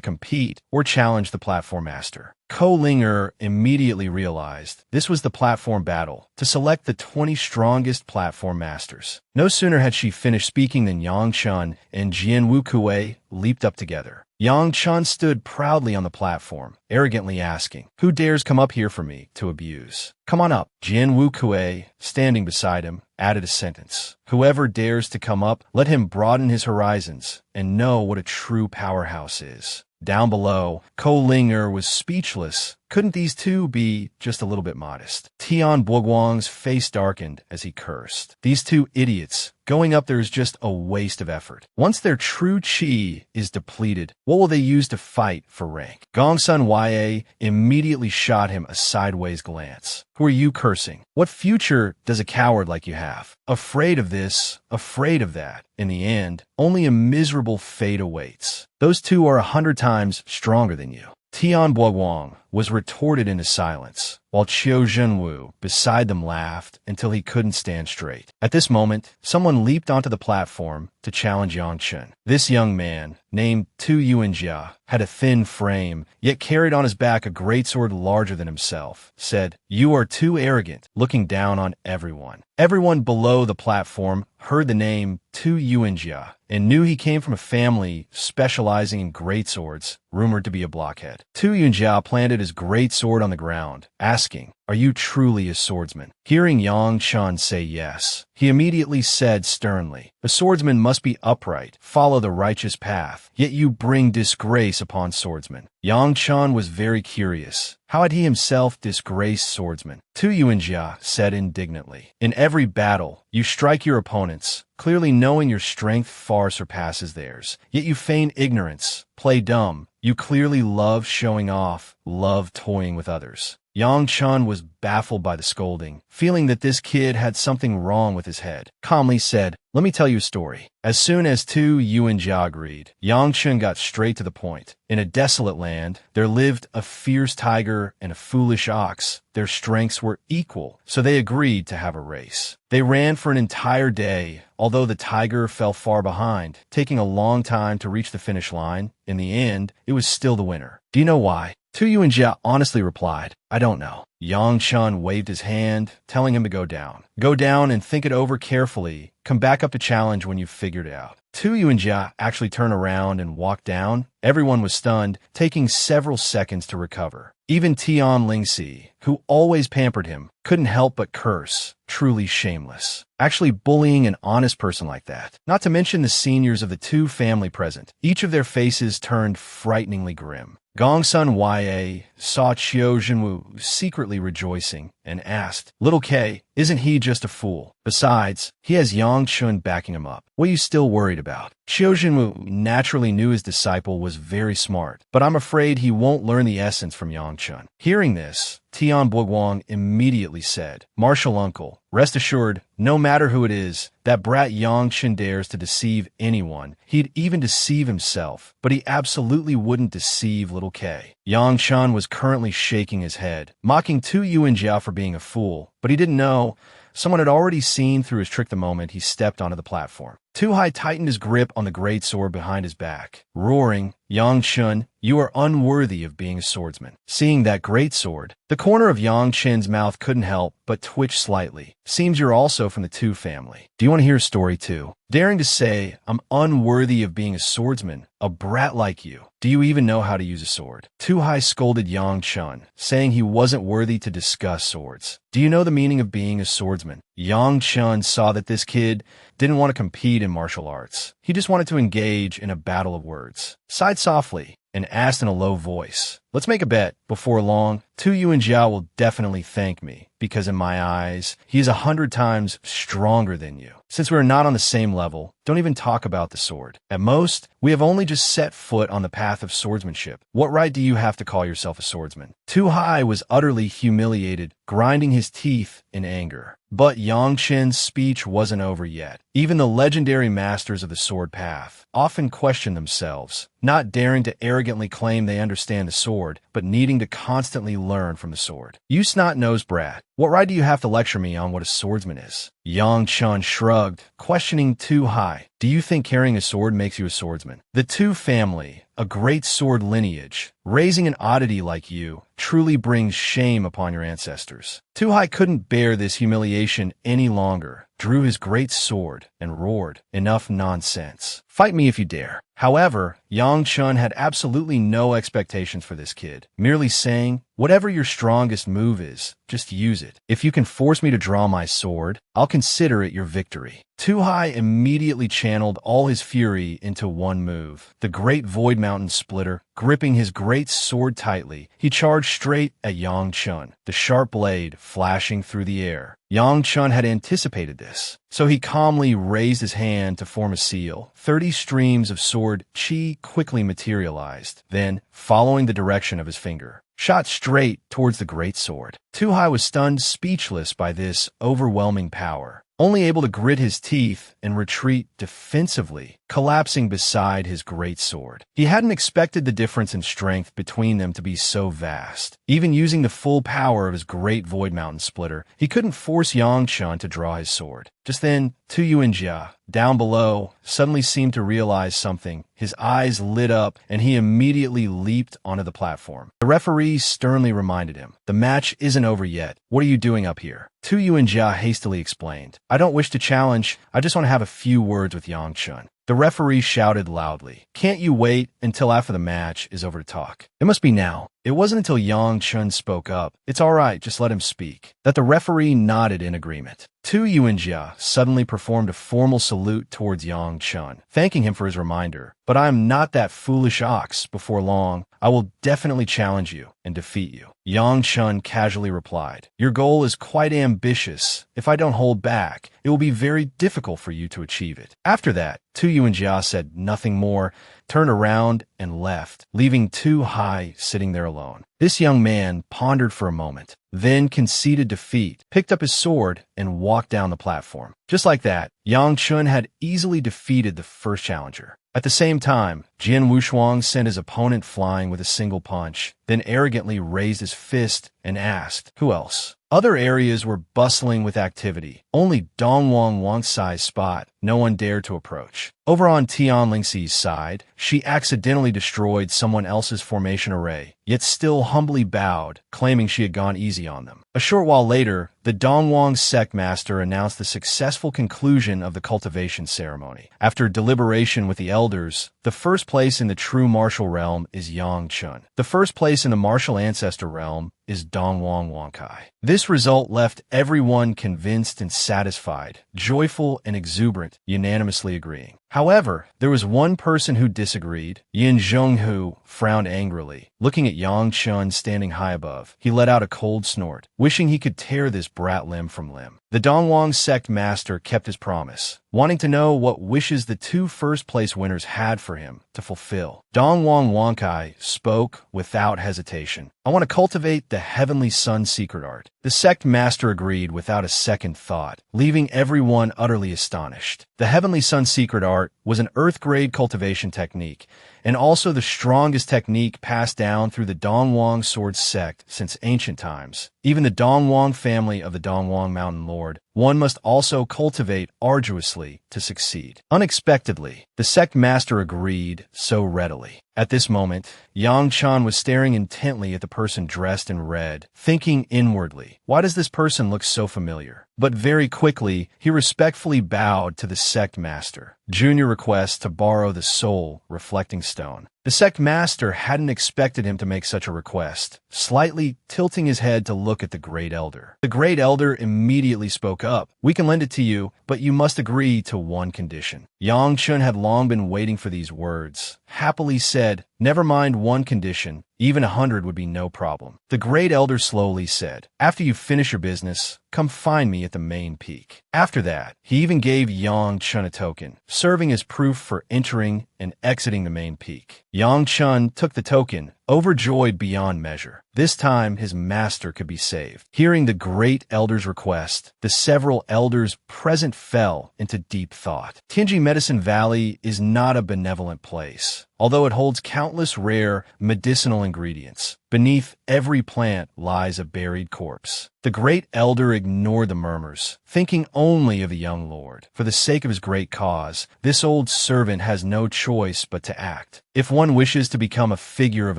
compete or challenge the platform master. Ko Linger immediately realized this was the platform battle to select the 20 strongest platform masters. No sooner had she finished speaking than Yang Chun and Jianwu Kuei leaped up together. Yang Chun stood proudly on the platform, arrogantly asking, who dares come up here for me to abuse? Come on up. Jianwu Kuei, standing beside him, added a sentence. Whoever dares to come up, let him broaden his horizons and know what a true powerhouse is. Down below, Ko Linger was speechless. Couldn't these two be just a little bit modest? Tian Buoguang's face darkened as he cursed. These two idiots. Going up there is just a waste of effort. Once their true chi is depleted, what will they use to fight for rank? Gongsun Ya immediately shot him a sideways glance. Who are you cursing? What future does a coward like you have? Afraid of this, afraid of that. In the end, only a miserable fate awaits. Those two are 100 times stronger than you. Tian Buoguang was retorted into silence, while Qiu Zhenwu beside them laughed until he couldn't stand straight. At this moment, someone leaped onto the platform to challenge Yang Chun. This young man, named Tu Yuanjia, had a thin frame, yet carried on his back a greatsword larger than himself, said, You are too arrogant, looking down on everyone. Everyone below the platform heard the name Tu Yuanjia and knew he came from a family specializing in greatswords, rumored to be a blockhead. Tu Yuanjia planted at his great sword on the ground, asking, "Are you truly a swordsman?" Hearing Yang Chun say yes, he immediately said sternly, "A swordsman must be upright, follow the righteous path, yet you bring disgrace upon swordsmen." Yang Chun was very curious. How had he himself disgraced swordsmen? Tu Yuanjia said indignantly, "In every battle, you strike your opponents, clearly knowing your strength far surpasses theirs. Yet you feign ignorance, play dumb. You clearly love showing off, love toying with others." Yang Chun was baffled by the scolding, feeling that this kid had something wrong with his head. Calmly said, "Let me tell you a story." As soon as Tu Yuanjia agreed, Yang Chun got straight to the point. In a desolate land, there lived a fierce tiger and a foolish ox. Their strengths were equal, so they agreed to have a race. They ran for an entire day, although the tiger fell far behind, taking a long time to reach the finish line. In the end, it was still the winner. "Do you know why?" Tu Yuanjia honestly replied, "I don't know." Yang Chun waved his hand, telling him to go down. "Go down and think it over carefully. Come back up to challenge when you've figured it out." Tu Yuanjia actually turned around and walked down. Everyone was stunned, taking several seconds to recover. Even Tian Lingxi, who always pampered him, couldn't help but curse. Truly shameless. Actually bullying an honest person like that. Not to mention the seniors of the two family present. Each of their faces turned frighteningly grim. Gongsun Ya saw Qiu Jinwu secretly rejoicing and asked, "Little K, isn't he just a fool? Besides, he has Yang Chun backing him up. What are you still worried about?" Qiu Jinwu naturally knew his disciple was very smart, but I'm afraid he won't learn the essence from Yang Chun. Hearing this, Tian Buguang immediately said, "Martial uncle, rest assured, no matter who it is, that brat Yang Chun dares to deceive anyone. He'd even deceive himself, but he absolutely wouldn't deceive little K." Yang Chun was currently shaking his head, mocking Tu Yuanjia for being a fool, but he didn't know someone had already seen through his trick the moment he stepped onto the platform. Tu Hai tightened his grip on the great sword behind his back, roaring, "Yang Chun, you are unworthy of being a swordsman." Seeing that great sword, the corner of Yang Chun's mouth couldn't help but twitch slightly. "Seems you're also from the Tu family. Do you want to hear a story too?" Daring to say, "I'm unworthy of being a swordsman, a brat like you. Do you even know how to use a sword?" Tu Hai scolded Yang Chun, saying he wasn't worthy to discuss swords. "Do you know the meaning of being a swordsman?" Yang Chun saw that this kid didn't want to compete in martial arts. He just wanted to engage in a battle of words. Sighed softly and asked in a low voice, "Let's make a bet. Before long, Tu Yuanjia will definitely thank me, because in my eyes, he is 100 times stronger than you. Since we are not on the same level, don't even talk about the sword. At most, we have only just set foot on the path of swordsmanship. What right do you have to call yourself a swordsman?" Tu Hai was utterly humiliated, grinding his teeth in anger. But Yang Chen's speech wasn't over yet. Even the legendary masters of the sword path often question themselves, not daring to arrogantly claim they understand the sword, but needing to constantly learn from the sword. "You snot-nosed brat, what right do you have to lecture me on what a swordsman is?" Yang Chun shrugged, questioning Tu Hai. "Do you think carrying a sword makes you a swordsman? The Tu family, a great sword lineage, raising an oddity like you, truly brings shame upon your ancestors." Tu Hai couldn't bear this humiliation any longer, drew his great sword, and roared, "Enough nonsense. Fight me if you dare." However, Yang Chun had absolutely no expectations for this kid, merely saying, "Whatever your strongest move is, just use it. If you can force me to draw my sword, I'll consider it your victory." Tu Hai immediately channeled all his fury into one move, the Great Void Mountain Splitter. Gripping his great sword tightly, he charged straight at Yang Chun, the sharp blade flashing through the air. Yang Chun had anticipated this, so he calmly raised his hand to form a seal. 30 streams of sword chi quickly materialized, then, following the direction of his finger, shot straight towards the great sword. Tu Hai was stunned speechless by this overwhelming power, only able to grit his teeth and retreat defensively, collapsing beside his great sword. He hadn't expected the difference in strength between them to be so vast. Even using the full power of his great Void Mountain Splitter, he couldn't force Yang Chun to draw his sword. Just then, Tu Yuanjia, down below, suddenly seemed to realize something. His eyes lit up, and he immediately leaped onto the platform. The referee sternly reminded him, "The match isn't over yet. What are you doing up here?" Tu Yuanjia hastily explained, "I don't wish to challenge. I just want to have a few words with Yang Chun." The referee shouted loudly, "Can't you wait until after the match is over to talk? It must be now." It wasn't until Yang Chun spoke up, "It's all right, just let him speak," that the referee nodded in agreement. Tu Yuanjia suddenly performed a formal salute towards Yang Chun, thanking him for his reminder. "But I am not that foolish ox. Before long, I will definitely challenge you and defeat you." Yang Chun casually replied, "Your goal is quite ambitious. If I don't hold back, it will be very difficult for you to achieve it." After that, Tu Yuanjia said nothing more, turned around and left, leaving Tu Hai sitting there alone. This young man pondered for a moment, then conceded defeat, picked up his sword, and walked down the platform. Just like that, Yang Chun had easily defeated the first challenger. At the same time, Jian Wushuang sent his opponent flying with a single punch, then arrogantly raised his fist and asked, "Who else?" Other areas were bustling with activity. Only Dongwang Wangsai's spot no one dared to approach. Over on Tian Lingxi's side, she accidentally destroyed someone else's formation array, yet still humbly bowed, claiming she had gone easy on them. A short while later, the Dongwang Sect master announced the successful conclusion of the cultivation ceremony. After deliberation with the elders, the first place in the true martial realm is Yang Chun. The first place in the martial ancestor realm is Dongwang Wankai. This result left everyone convinced and satisfied, joyful and exuberant, unanimously agreeing. However, there was one person who disagreed. Yin Zhonghu frowned angrily. Looking at Yang Chun standing high above, he let out a cold snort, wishing he could tear this brat limb from limb. The Dongwang Sect master kept his promise, wanting to know what wishes the two first-place winners had for him to fulfill. Dongwang Wankai spoke without hesitation. "I want to cultivate the Heavenly Sun secret art." The sect master agreed without a second thought, leaving everyone utterly astonished. The Heavenly Sun secret art was an earth-grade cultivation technique, and also the strongest technique passed down through the Dongwang Sword sect since ancient times. Even the Dongwang family of the Dongwang Mountain Lord, one must also cultivate arduously to succeed. Unexpectedly, the sect master agreed so readily. At this moment, Yang Chun was staring intently at the person dressed in red, thinking inwardly, "Why does this person look so familiar?" But very quickly, he respectfully bowed to the sect master. Junior requests to borrow the soul reflecting stone. The sect master hadn't expected him to make such a request, slightly tilting his head to look at the great elder. The great elder immediately spoke up, "We can lend it to you, but you must agree to one condition." Yang Chun had long been waiting for these words, happily said, "Never mind one condition, even 100 would be no problem." The great elder slowly said, "After you finish your business, come find me at the main peak." After that, he even gave Yang Chun a token, serving as proof for entering and exiting the main peak. Yang Chun took the token, overjoyed beyond measure. This time, his master could be saved. Hearing the great elder's request, the several elders present fell into deep thought. Tianji Medicine Valley is not a benevolent place, although it holds countless rare medicinal ingredients. Beneath every plant lies a buried corpse. The great elder ignored the murmurs, thinking only of the young lord. For the sake of his great cause, this old servant has no choice but to act. If one wishes to become a figure of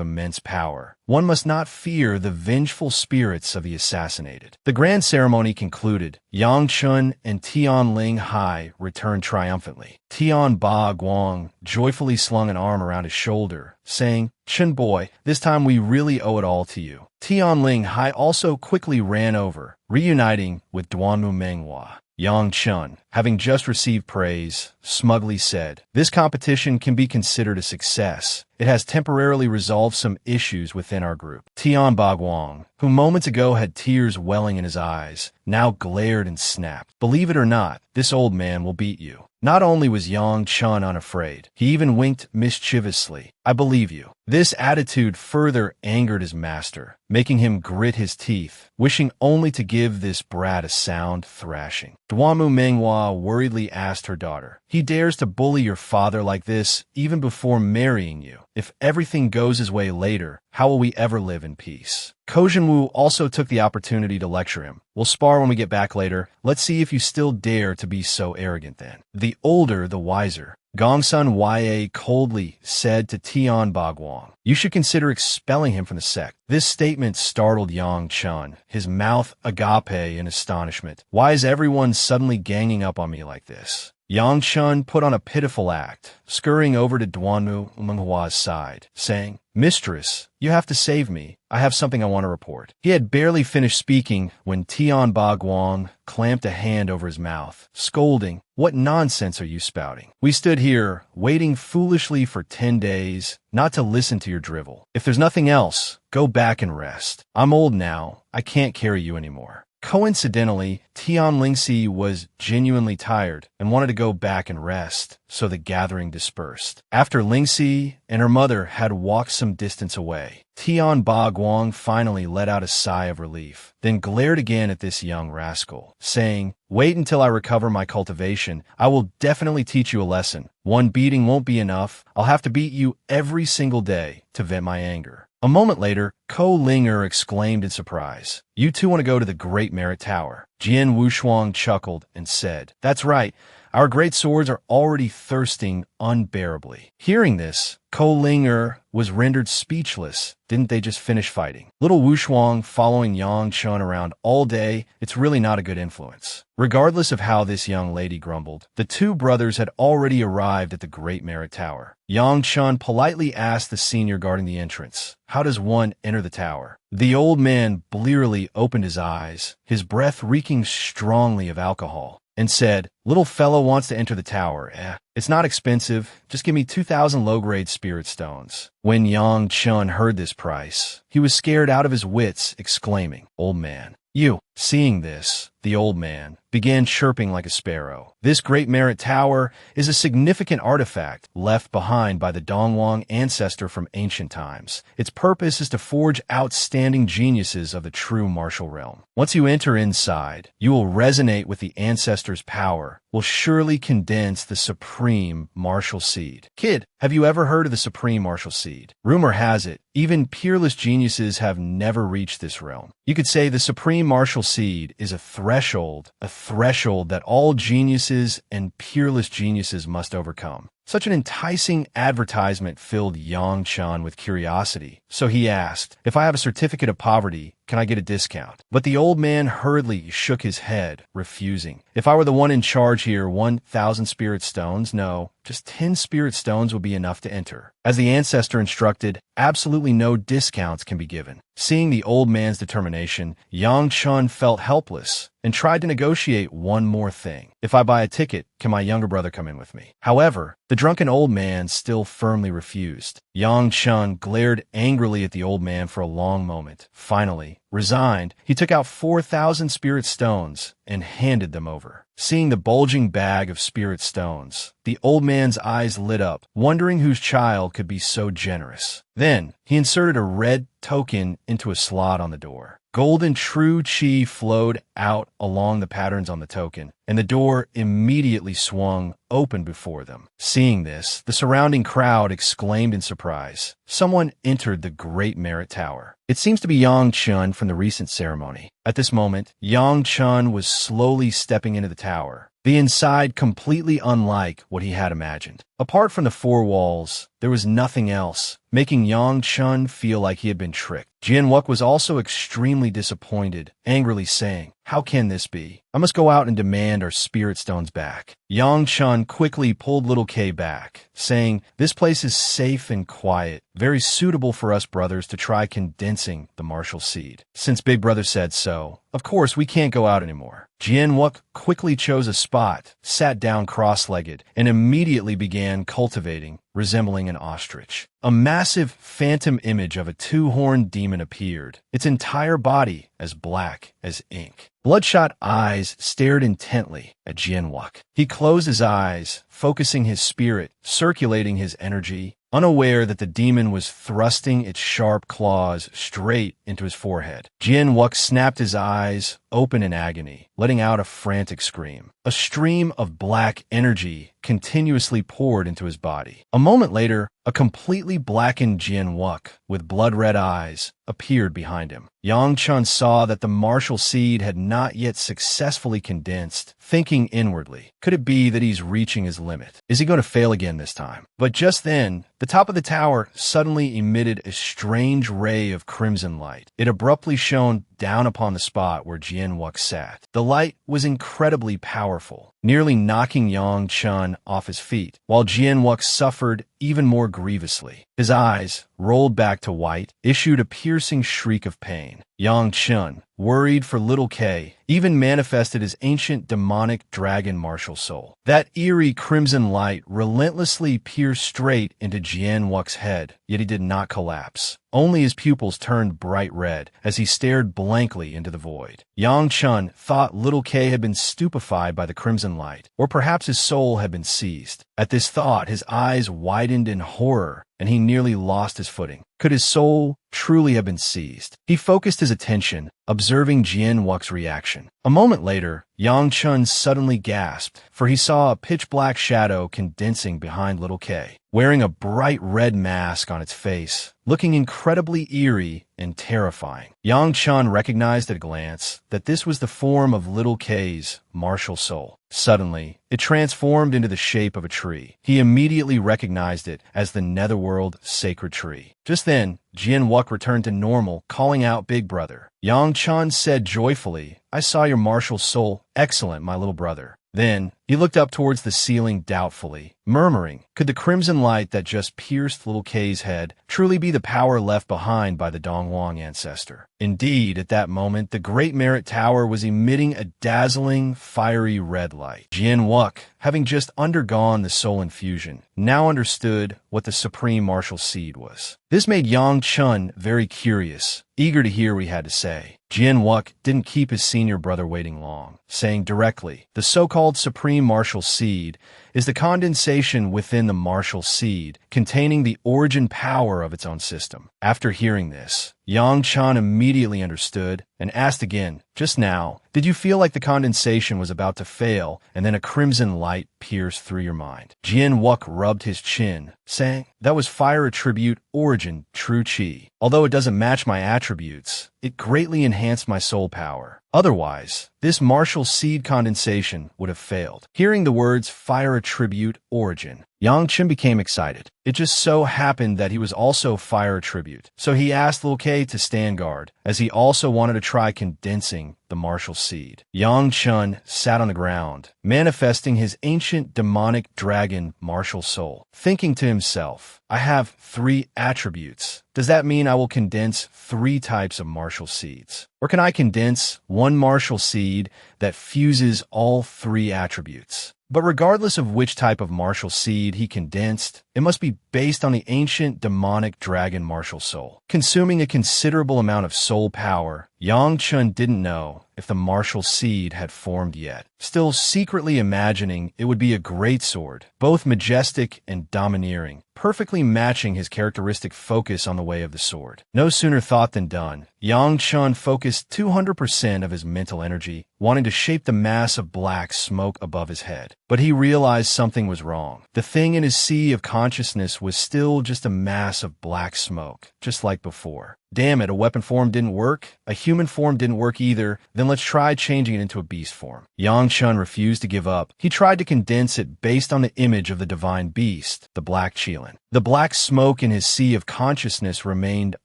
immense power, one must not fear the vengeful spirits of the assassinated. The grand ceremony concluded. Yang Chun and Tian Linhai returned triumphantly. Tian Ba Guang joyfully slung an arm around his shoulder, saying, "Chun boy, this time we really owe it all to you." Tian Linhai also quickly ran over, reuniting with Duanmu Manhwa. Yang Chun, having just received praise, smugly said, "This competition can be considered a success. It has temporarily resolved some issues within our group." Tian Baguang, who moments ago had tears welling in his eyes, now glared and snapped. "Believe it or not, this old man will beat you." Not only was Yang Chun unafraid, he even winked mischievously. "I believe you." This attitude further angered his master, making him grit his teeth, wishing only to give this brat a sound thrashing. Duanmu Manhwa worriedly asked her daughter, "He dares to bully your father like this even before marrying you. If everything goes his way later, how will we ever live in peace?" Ko Jinwu also took the opportunity to lecture him. "We'll spar when we get back later. Let's see if you still dare to be so arrogant then." The older, the wiser. Gongsun Ya coldly said to Tian Baguang, "You should consider expelling him from the sect." This statement startled Yang Chun, his mouth agape in astonishment. "Why is everyone suddenly ganging up on me like this?" Yang Chun put on a pitiful act, scurrying over to Duanmu Manhwa's side, saying, "Mistress, you have to save me. I have something I want to report." He had barely finished speaking when Tian Ba Guang clamped a hand over his mouth, scolding, "What nonsense are you spouting? We stood here, waiting foolishly for 10 days, not to listen to your drivel. If there's nothing else, go back and rest. I'm old now. I can't carry you anymore." Coincidentally, Tian Lingxi was genuinely tired and wanted to go back and rest, so the gathering dispersed. After Lingxi and her mother had walked some distance away, Tian Ba Guang finally let out a sigh of relief, then glared again at this young rascal, saying, "Wait until I recover my cultivation. I will definitely teach you a lesson. One beating won't be enough. I'll have to beat you every single day to vent my anger." A moment later, Ko Linger exclaimed in surprise, "You two want to go to the Great Merit Tower?" Jian Wushuang chuckled and said, "That's right. Our great swords are already thirsting unbearably." Hearing this, Ko Linger was rendered speechless. Didn't they just finish fighting? Little Wushuang following Yang Chun around all day, it's really not a good influence. Regardless of how this young lady grumbled, the two brothers had already arrived at the Great Merit Tower. Yang Chun politely asked the senior guarding the entrance, "How does one enter the tower?" The old man blearily opened his eyes, his breath reeking strongly of alcohol, and said, "Little fellow wants to enter the tower. It's not expensive. Just give me 2,000 low-grade spirit stones." When Yang Chun heard this price, he was scared out of his wits, exclaiming, "Old man, you." Seeing this, the old man began chirping like a sparrow. This Great Merit Tower is a significant artifact left behind by the Dongwang ancestor from ancient times. Its purpose is to forge outstanding geniuses of the true martial realm. Once you enter inside, you will resonate with the ancestor's power, will surely condense the supreme martial seed. Kid, have you ever heard of the supreme martial seed? Rumor has it, even peerless geniuses have never reached this realm. You could say the supreme martial seed is a threshold that all geniuses and peerless geniuses must overcome. Such an enticing advertisement filled Yang Chun with curiosity, so he asked, "If I have a certificate of poverty, can I get a discount?" But the old man hurriedly shook his head, refusing. "If I were the one in charge here, 1,000 spirit stones, no, just 10 spirit stones would be enough to enter." As the ancestor instructed, absolutely no discounts can be given. Seeing the old man's determination, Yang Chun felt helpless and tried to negotiate one more thing. "If I buy a ticket, can my younger brother come in with me?" However, the drunken old man still firmly refused. Yang Chun glared angrily at the old man for a long moment. Finally, resigned, he took out 4,000 spirit stones and handed them over. Seeing the bulging bag of spirit stones, the old man's eyes lit up, wondering whose child could be so generous. Then, he inserted a red token into a slot on the door. Golden true chi flowed out along the patterns on the token, and the door immediately swung open before them. Seeing this, the surrounding crowd exclaimed in surprise. Someone entered the Great Merit Tower. It seems to be Yang Chun from the recent ceremony. At this moment, Yang Chun was slowly stepping into the tower, the inside completely unlike what he had imagined. Apart from the four walls, there was nothing else, making Yang Chun feel like he had been tricked. Jian Wuk was also extremely disappointed, angrily saying, "How can this be? I must go out and demand our spirit stones back." Yang Chun quickly pulled little K back, saying, "This place is safe and quiet, very suitable for us brothers to try condensing the martial seed. Since Big Brother said so, of course we can't go out anymore." Jian Wuk quickly chose a spot, sat down cross-legged, and immediately began cultivating, resembling an ostrich. A massive phantom image of a two-horned demon appeared, its entire body as black as ink. Bloodshot eyes stared intently at Jian Wuk. He closed his eyes, focusing his spirit, circulating his energy, unaware that the demon was thrusting its sharp claws straight into his forehead. Jian Wuk snapped his eyes open in agony, letting out a frantic scream. A stream of black energy continuously poured into his body. A moment later, a completely blackened Jian Wuk with blood-red eyes appeared behind him. Yang Chun saw that the martial seed had not yet successfully condensed, thinking inwardly, could it be that he's reaching his limit? Is he going to fail again this time? But just then, the top of the tower suddenly emitted a strange ray of crimson light. It abruptly shone down upon the spot where Jian Wuck sat. The light was incredibly powerful, nearly knocking Yang Chun off his feet, while Jian Wuck suffered even more grievously. His eyes, rolled back to white, issued a piercing shriek of pain. Yang Chun, worried for little K, even manifested his ancient demonic dragon martial soul. That eerie crimson light relentlessly pierced straight into Jian Wuck's head, yet he did not collapse. Only his pupils turned bright red as he stared blankly into the void. Yang Chun thought little K had been stupefied by the crimson light, or perhaps his soul had been seized. At this thought, his eyes widened in horror, and he nearly lost his footing. Could his soul truly have been seized? He focused his attention, observing Jian Wuck's reaction. A moment later, Yang Chun suddenly gasped, for he saw a pitch-black shadow condensing behind little K, wearing a bright red mask on its face, looking incredibly eerie and terrifying. Yang Chun recognized at a glance that this was the form of little K's martial soul. Suddenly, it transformed into the shape of a tree. He immediately recognized it as the Netherworld Sacred Tree. Just then, Jian Wuck returned to normal, calling out Big Brother. Yang Chun said joyfully, "I saw your martial soul. Excellent, my little brother." Then, he looked up towards the ceiling doubtfully, murmuring, could the crimson light that just pierced little K's head truly be the power left behind by the Duong ancestor? Indeed, at that moment, the Great Merit Tower was emitting a dazzling, fiery red light. Jian Wuck, having just undergone the soul infusion, now understood what the Supreme Martial Seed was. This made Yang Chun very curious, eager to hear what he had to say. Jian Wuck didn't keep his senior brother waiting long, saying directly, the so-called Supreme Martial Seed is the condensation within the martial seed, containing the origin power of its own system. After hearing this, Yang Chun immediately understood and asked again, just now, did you feel like the condensation was about to fail and then a crimson light pierced through your mind? Jian Wuck rubbed his chin, saying, that was fire attribute origin true chi. Although it doesn't match my attributes, it greatly enhanced my soul power. Otherwise, this martial seed condensation would have failed. Hearing the words fire attribute origin, Yang Chun became excited. It just so happened that he was also fire attribute, so he asked Lil K to stand guard, as he also wanted to try condensing the martial seed. Yang Chun sat on the ground, manifesting his ancient demonic dragon martial soul, thinking to himself, I have 3 attributes. Does that mean I will condense 3 types of martial seeds? Or can I condense one martial seed that fuses all 3 attributes? But regardless of which type of martial seed he condensed, it must be based on the ancient demonic dragon martial soul. Consuming a considerable amount of soul power, Yang Chun didn't know if the martial seed had formed yet. Still secretly imagining it would be a great sword, both majestic and domineering, perfectly matching his characteristic focus on the way of the sword. No sooner thought than done. Yang Chun focused 200% of his mental energy, wanting to shape the mass of black smoke above his head. But he realized something was wrong. The thing in his sea of consciousness was still just a mass of black smoke, just like before. Damn it, a weapon form didn't work, a human form didn't work either, then let's try changing it into a beast form. Yang Chun refused to give up. He tried to condense it based on the image of the divine beast, the black Qilin. The black smoke in his sea of consciousness remained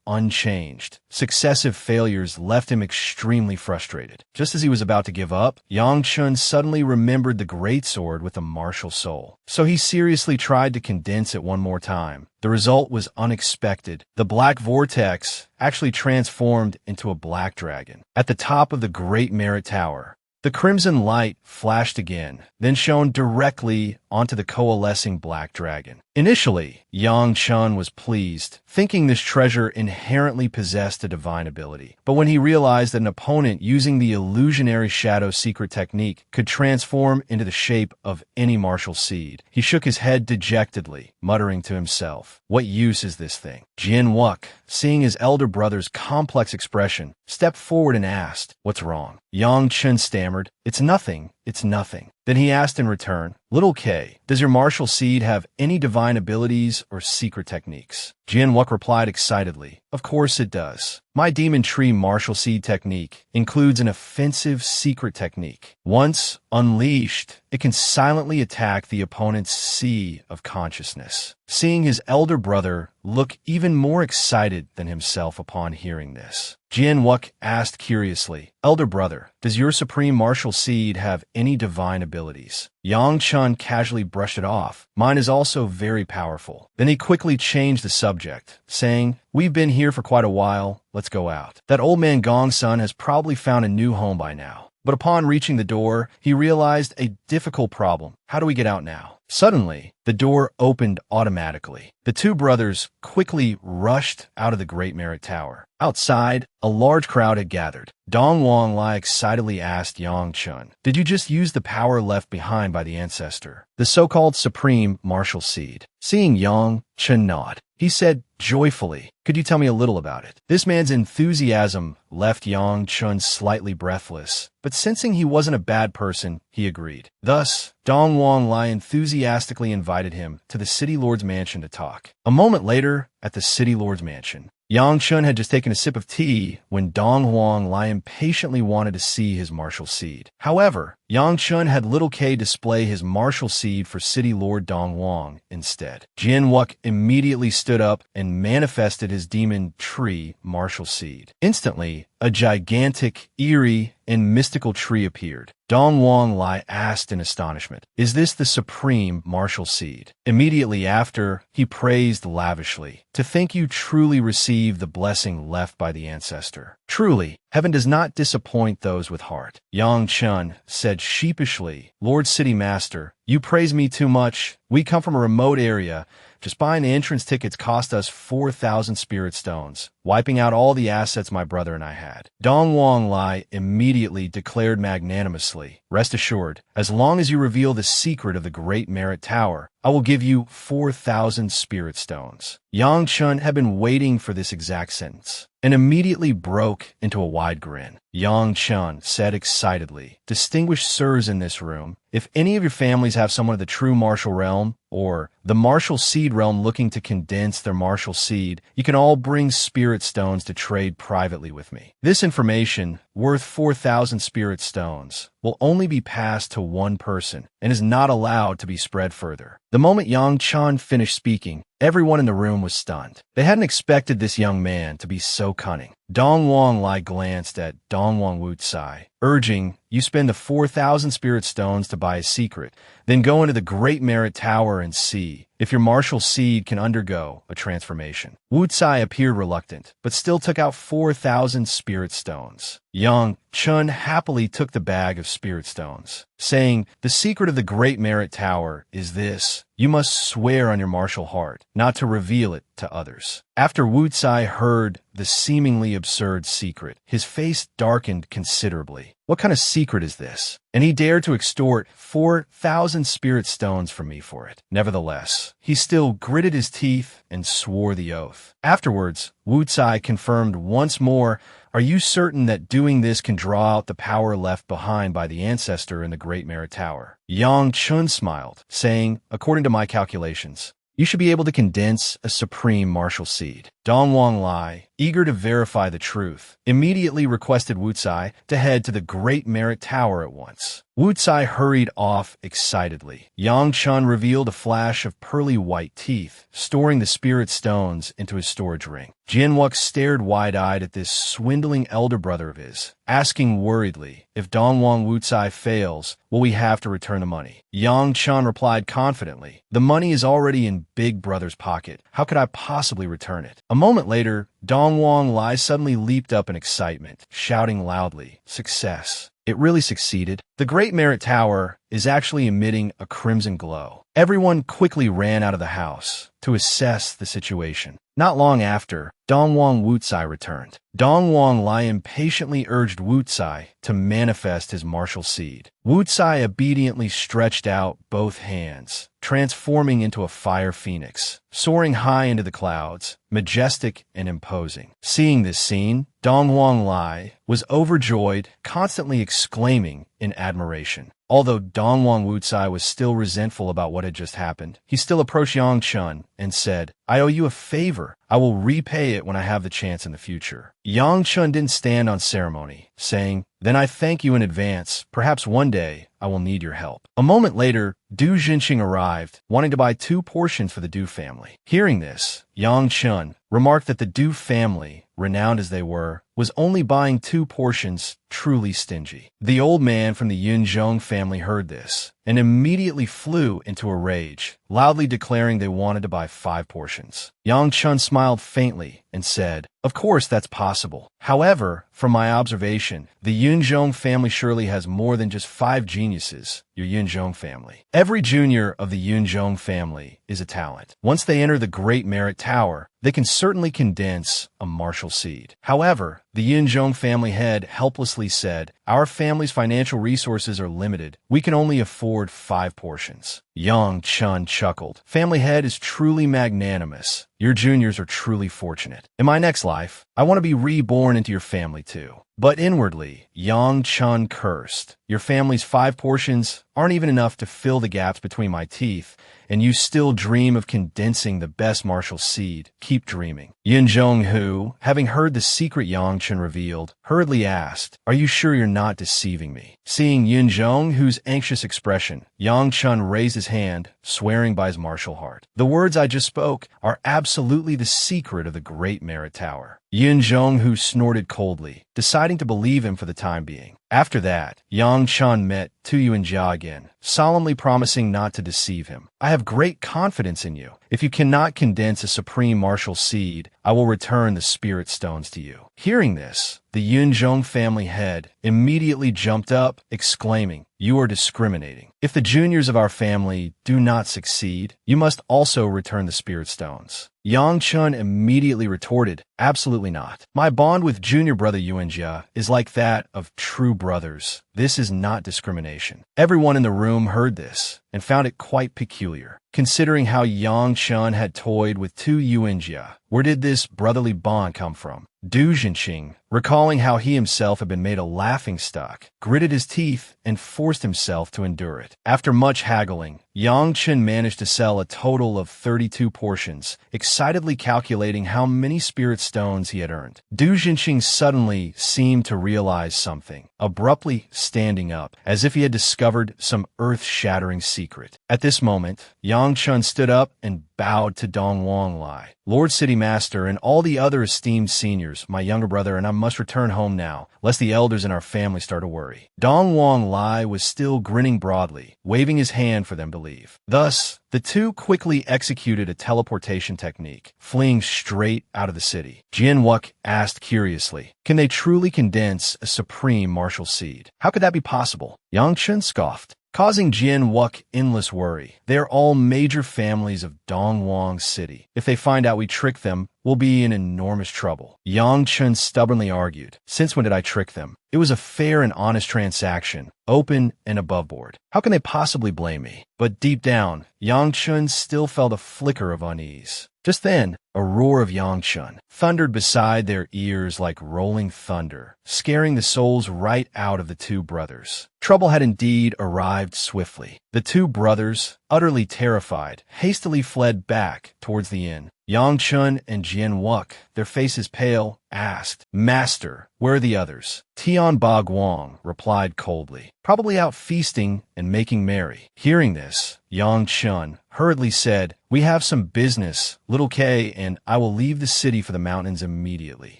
unchanged. Successive failures left him extremely frustrated. Just as he was about to give up, Yang Chun suddenly remembered the great sword with a martial soul. So he seriously tried to condense it one more time. The result was unexpected. The black vortex actually transformed into a black dragon. At the top of the Great Merit Tower, the crimson light flashed again, then shone directly onto the coalescing black dragon. Initially, Yang Chun was pleased, thinking this treasure inherently possessed a divine ability. But when he realized that an opponent using the illusionary shadow secret technique could transform into the shape of any martial seed, he shook his head dejectedly, muttering to himself, what use is this thing? Jian Wuck, seeing his elder brother's complex expression, stepped forward and asked, what's wrong? Yang Chun stammered, it's nothing. It's nothing. Then he asked in return, Little K, does your martial seed have any divine abilities or secret techniques? Jian Wuk replied excitedly. Of course it does. My Demon Tree Martial Seed technique includes an offensive secret technique. Once unleashed, it can silently attack the opponent's sea of consciousness. Seeing his elder brother look even more excited than himself upon hearing this, Jian Wuk asked curiously, Elder brother, does your Supreme Martial Seed have any divine abilities? Yang Chun casually brushed it off. Mine is also very powerful. Then he quickly changed the subject, saying, We've been here for quite a while. Let's go out. That old man Gongsun has probably found a new home by now. But upon reaching the door, he realized a difficult problem. How do we get out now? Suddenly, the door opened automatically. The two brothers quickly rushed out of the Great Merit Tower. Outside, a large crowd had gathered. Dong Lai excitedly asked Yang Chun, Did you just use the power left behind by the ancestor, the so-called Supreme Martial Seed? Seeing Yang Chun nod, he said joyfully, Could you tell me a little about it? This man's enthusiasm left Yang Chun slightly breathless, but sensing he wasn't a bad person, he agreed. Thus, Dong Lai enthusiastically invited him to the City Lord's mansion to talk. A moment later, at the City Lord's mansion, Yang Chun had just taken a sip of tea when Dong Lai impatiently wanted to see his martial seed. However, Yang Chun had little K display his martial seed for City Lord Dong instead. Jian Wuk immediately stood up and manifested his demon tree martial seed. Instantly, a gigantic, eerie, and mystical tree appeared. Dong Lai asked in astonishment, Is this the Supreme Martial Seed? Immediately after, he praised lavishly. To think you truly received the blessing left by the ancestor. Truly, heaven does not disappoint those with heart. Yang Chun said sheepishly, Lord City Master, you praise me too much. We come from a remote area. Just buying the entrance tickets cost us 4,000 spirit stones, wiping out all the assets my brother and I had. Dong Lai immediately declared magnanimously, Rest assured, as long as you reveal the secret of the Great Merit Tower, I will give you 4,000 spirit stones. Yang Chun had been waiting for this exact sentence, and immediately broke into a wide grin. Yang Chun said excitedly, Distinguished sirs in this room, if any of your families have someone of the true martial realm, or the martial seed realm looking to condense their martial seed, you can all bring spirit stones to trade privately with me. This information, worth 4,000 spirit stones, will only be passed to one person and is not allowed to be spread further. The moment Yang Chun finished speaking, everyone in the room was stunned. They hadn't expected this young man to be so cunning. Dong Lai glanced at Dong Wutsai, urging, You spend the 4,000 spirit stones to buy a secret, then go into the Great Merit Tower and see if your martial seed can undergo a transformation. Wutsai appeared reluctant, but still took out 4,000 spirit stones. Yang Chun happily took the bag of spirit stones, saying, The secret of the Great Merit Tower is this. You must swear on your martial heart not to reveal it to others. After Wutsai heard the seemingly absurd secret, his face darkened considerably. What kind of secret is this? And he dared to extort 4,000 spirit stones from me for it. Nevertheless, he still gritted his teeth and swore the oath. Afterwards, Wutsai confirmed once more, Are you certain that doing this can draw out the power left behind by the ancestor in the Great Merit Tower? Yang Chun smiled, saying, According to my calculations, you should be able to condense a supreme martial seed. Dong Lai, eager to verify the truth, immediately requested Wutsai to head to the Great Merit Tower at once. Wutsai hurried off excitedly. Yang Chun revealed a flash of pearly white teeth, storing the spirit stones into his storage ring. Jian Wuk stared wide-eyed at this swindling elder brother of his, asking worriedly, If Dong Wutsai fails, will we have to return the money? Yang Chun replied confidently, The money is already in Big Brother's pocket. How could I possibly return it? A moment later, Dong Lai suddenly leaped up in excitement, shouting loudly, Success. It really succeeded. The Great Merit Tower is actually emitting a crimson glow. Everyone quickly ran out of the house to assess the situation. Not long after, Dong Wutsai returned. Dong Lai impatiently urged Wutsai to manifest his martial seed. Wutsai obediently stretched out both hands, transforming into a fire phoenix, soaring high into the clouds, majestic and imposing. Seeing this scene, Dong Lai was overjoyed, constantly exclaiming in admiration. Although Dong Wutsai was still resentful about what had just happened, he still approached Yang Chun and said, I owe you a favor. I will repay it when I have the chance in the future. Yang Chun didn't stand on ceremony, saying, "Then I thank you in advance. Perhaps one day I will need your help." A moment later, Du Jinxing arrived, wanting to buy 2 portions for the Du family. Hearing this, Yang Chun remarked that the Du family, renowned as they were, was only buying 2 portions, truly stingy. The old man from the Yunzhong family heard this and immediately flew into a rage, loudly declaring they wanted to buy 5 portions. Yang Chun smiled faintly and said, "Of course that's possible. However, from my observation, the Yunzhong family surely has more than just 5 geniuses, your Yunzhong family. Every junior of the Yunzhong family is a talent. Once they enter the Great Merit Tower, they can certainly condense a martial seed." However, the Yunzhong family head helplessly said, "Our family's financial resources are limited. We can only afford 5 portions. Yang Chun chuckled. "Family head is truly magnanimous. Your juniors are truly fortunate. In my next life, I want to be reborn into your family too." But inwardly, Yang Chun cursed. "Your family's 5 portions aren't even enough to fill the gaps between my teeth, and you still dream of condensing the best martial seed. Keep dreaming." Yunzhong Hu, having heard the secret Yang Chun revealed, hurriedly asked, "Are you sure you're not deceiving me?" Seeing Yunzhong Hu's anxious expression, Yang Chun raised his hand, swearing by his martial heart. "The words I just spoke are absolutely the secret of the Great Merit Tower." Yunzhong Hu snorted coldly, deciding to believe him for the time being. After that, Yang Chun met Tu Yuanjia again, solemnly promising not to deceive him. "I have great confidence in you. If you cannot condense a supreme martial seed, I will return the spirit stones to you." Hearing this, the Yunzhong family head immediately jumped up, exclaiming, "You are discriminating. If the juniors of our family do not succeed, you must also return the spirit stones." Yang Chun immediately retorted, "Absolutely not. My bond with junior brother Yuanjia is like that of true brothers. This is not discrimination." Everyone in the room heard this and found it quite peculiar, considering how Yang Chun had toyed with Tu Yuanjia. Where did this brotherly bond come from? Du Jinxing, recalling how he himself had been made a laughingstock, gritted his teeth and forced himself to endure it. After much haggling, Yang Chun managed to sell a total of 32 portions, excitedly calculating how many spirit stones he had earned. Du Jinxing suddenly seemed to realize something, abruptly standing up, as if he had discovered some earth-shattering secret. At this moment, Yang Chun stood up and bowed to Duong Lai. "Lord City Master and all the other esteemed seniors, my younger brother and I must return home now, lest the elders in our family start to worry." Duong Lai was still grinning broadly, waving his hand for them to leave. Thus, the two quickly executed a teleportation technique, fleeing straight out of the city. Jian Wuk asked curiously, "Can they truly condense a supreme martial seed? How could that be possible?" Yang Chun scoffed, causing Jian Wuk endless worry. "They're all major families of Dongwang City. If they find out we tricked them, we'll be in enormous trouble." Yang Chun stubbornly argued, "Since when did I trick them? It was a fair and honest transaction, open and above board. How can they possibly blame me?" But deep down, Yang Chun still felt a flicker of unease. Just then, a roar of Yang Chun thundered beside their ears like rolling thunder, scaring the souls right out of the two brothers. Trouble had indeed arrived swiftly. The two brothers, utterly terrified, hastily fled back towards the inn. Yang Chun and Jian Wuk, their faces pale, asked, "Master, where are the others?" Tian Ba Guang replied coldly, "Probably out feasting and making merry." Hearing this, Yang Chun hurriedly said, "We have some business, little K, and I will leave the city for the mountains immediately.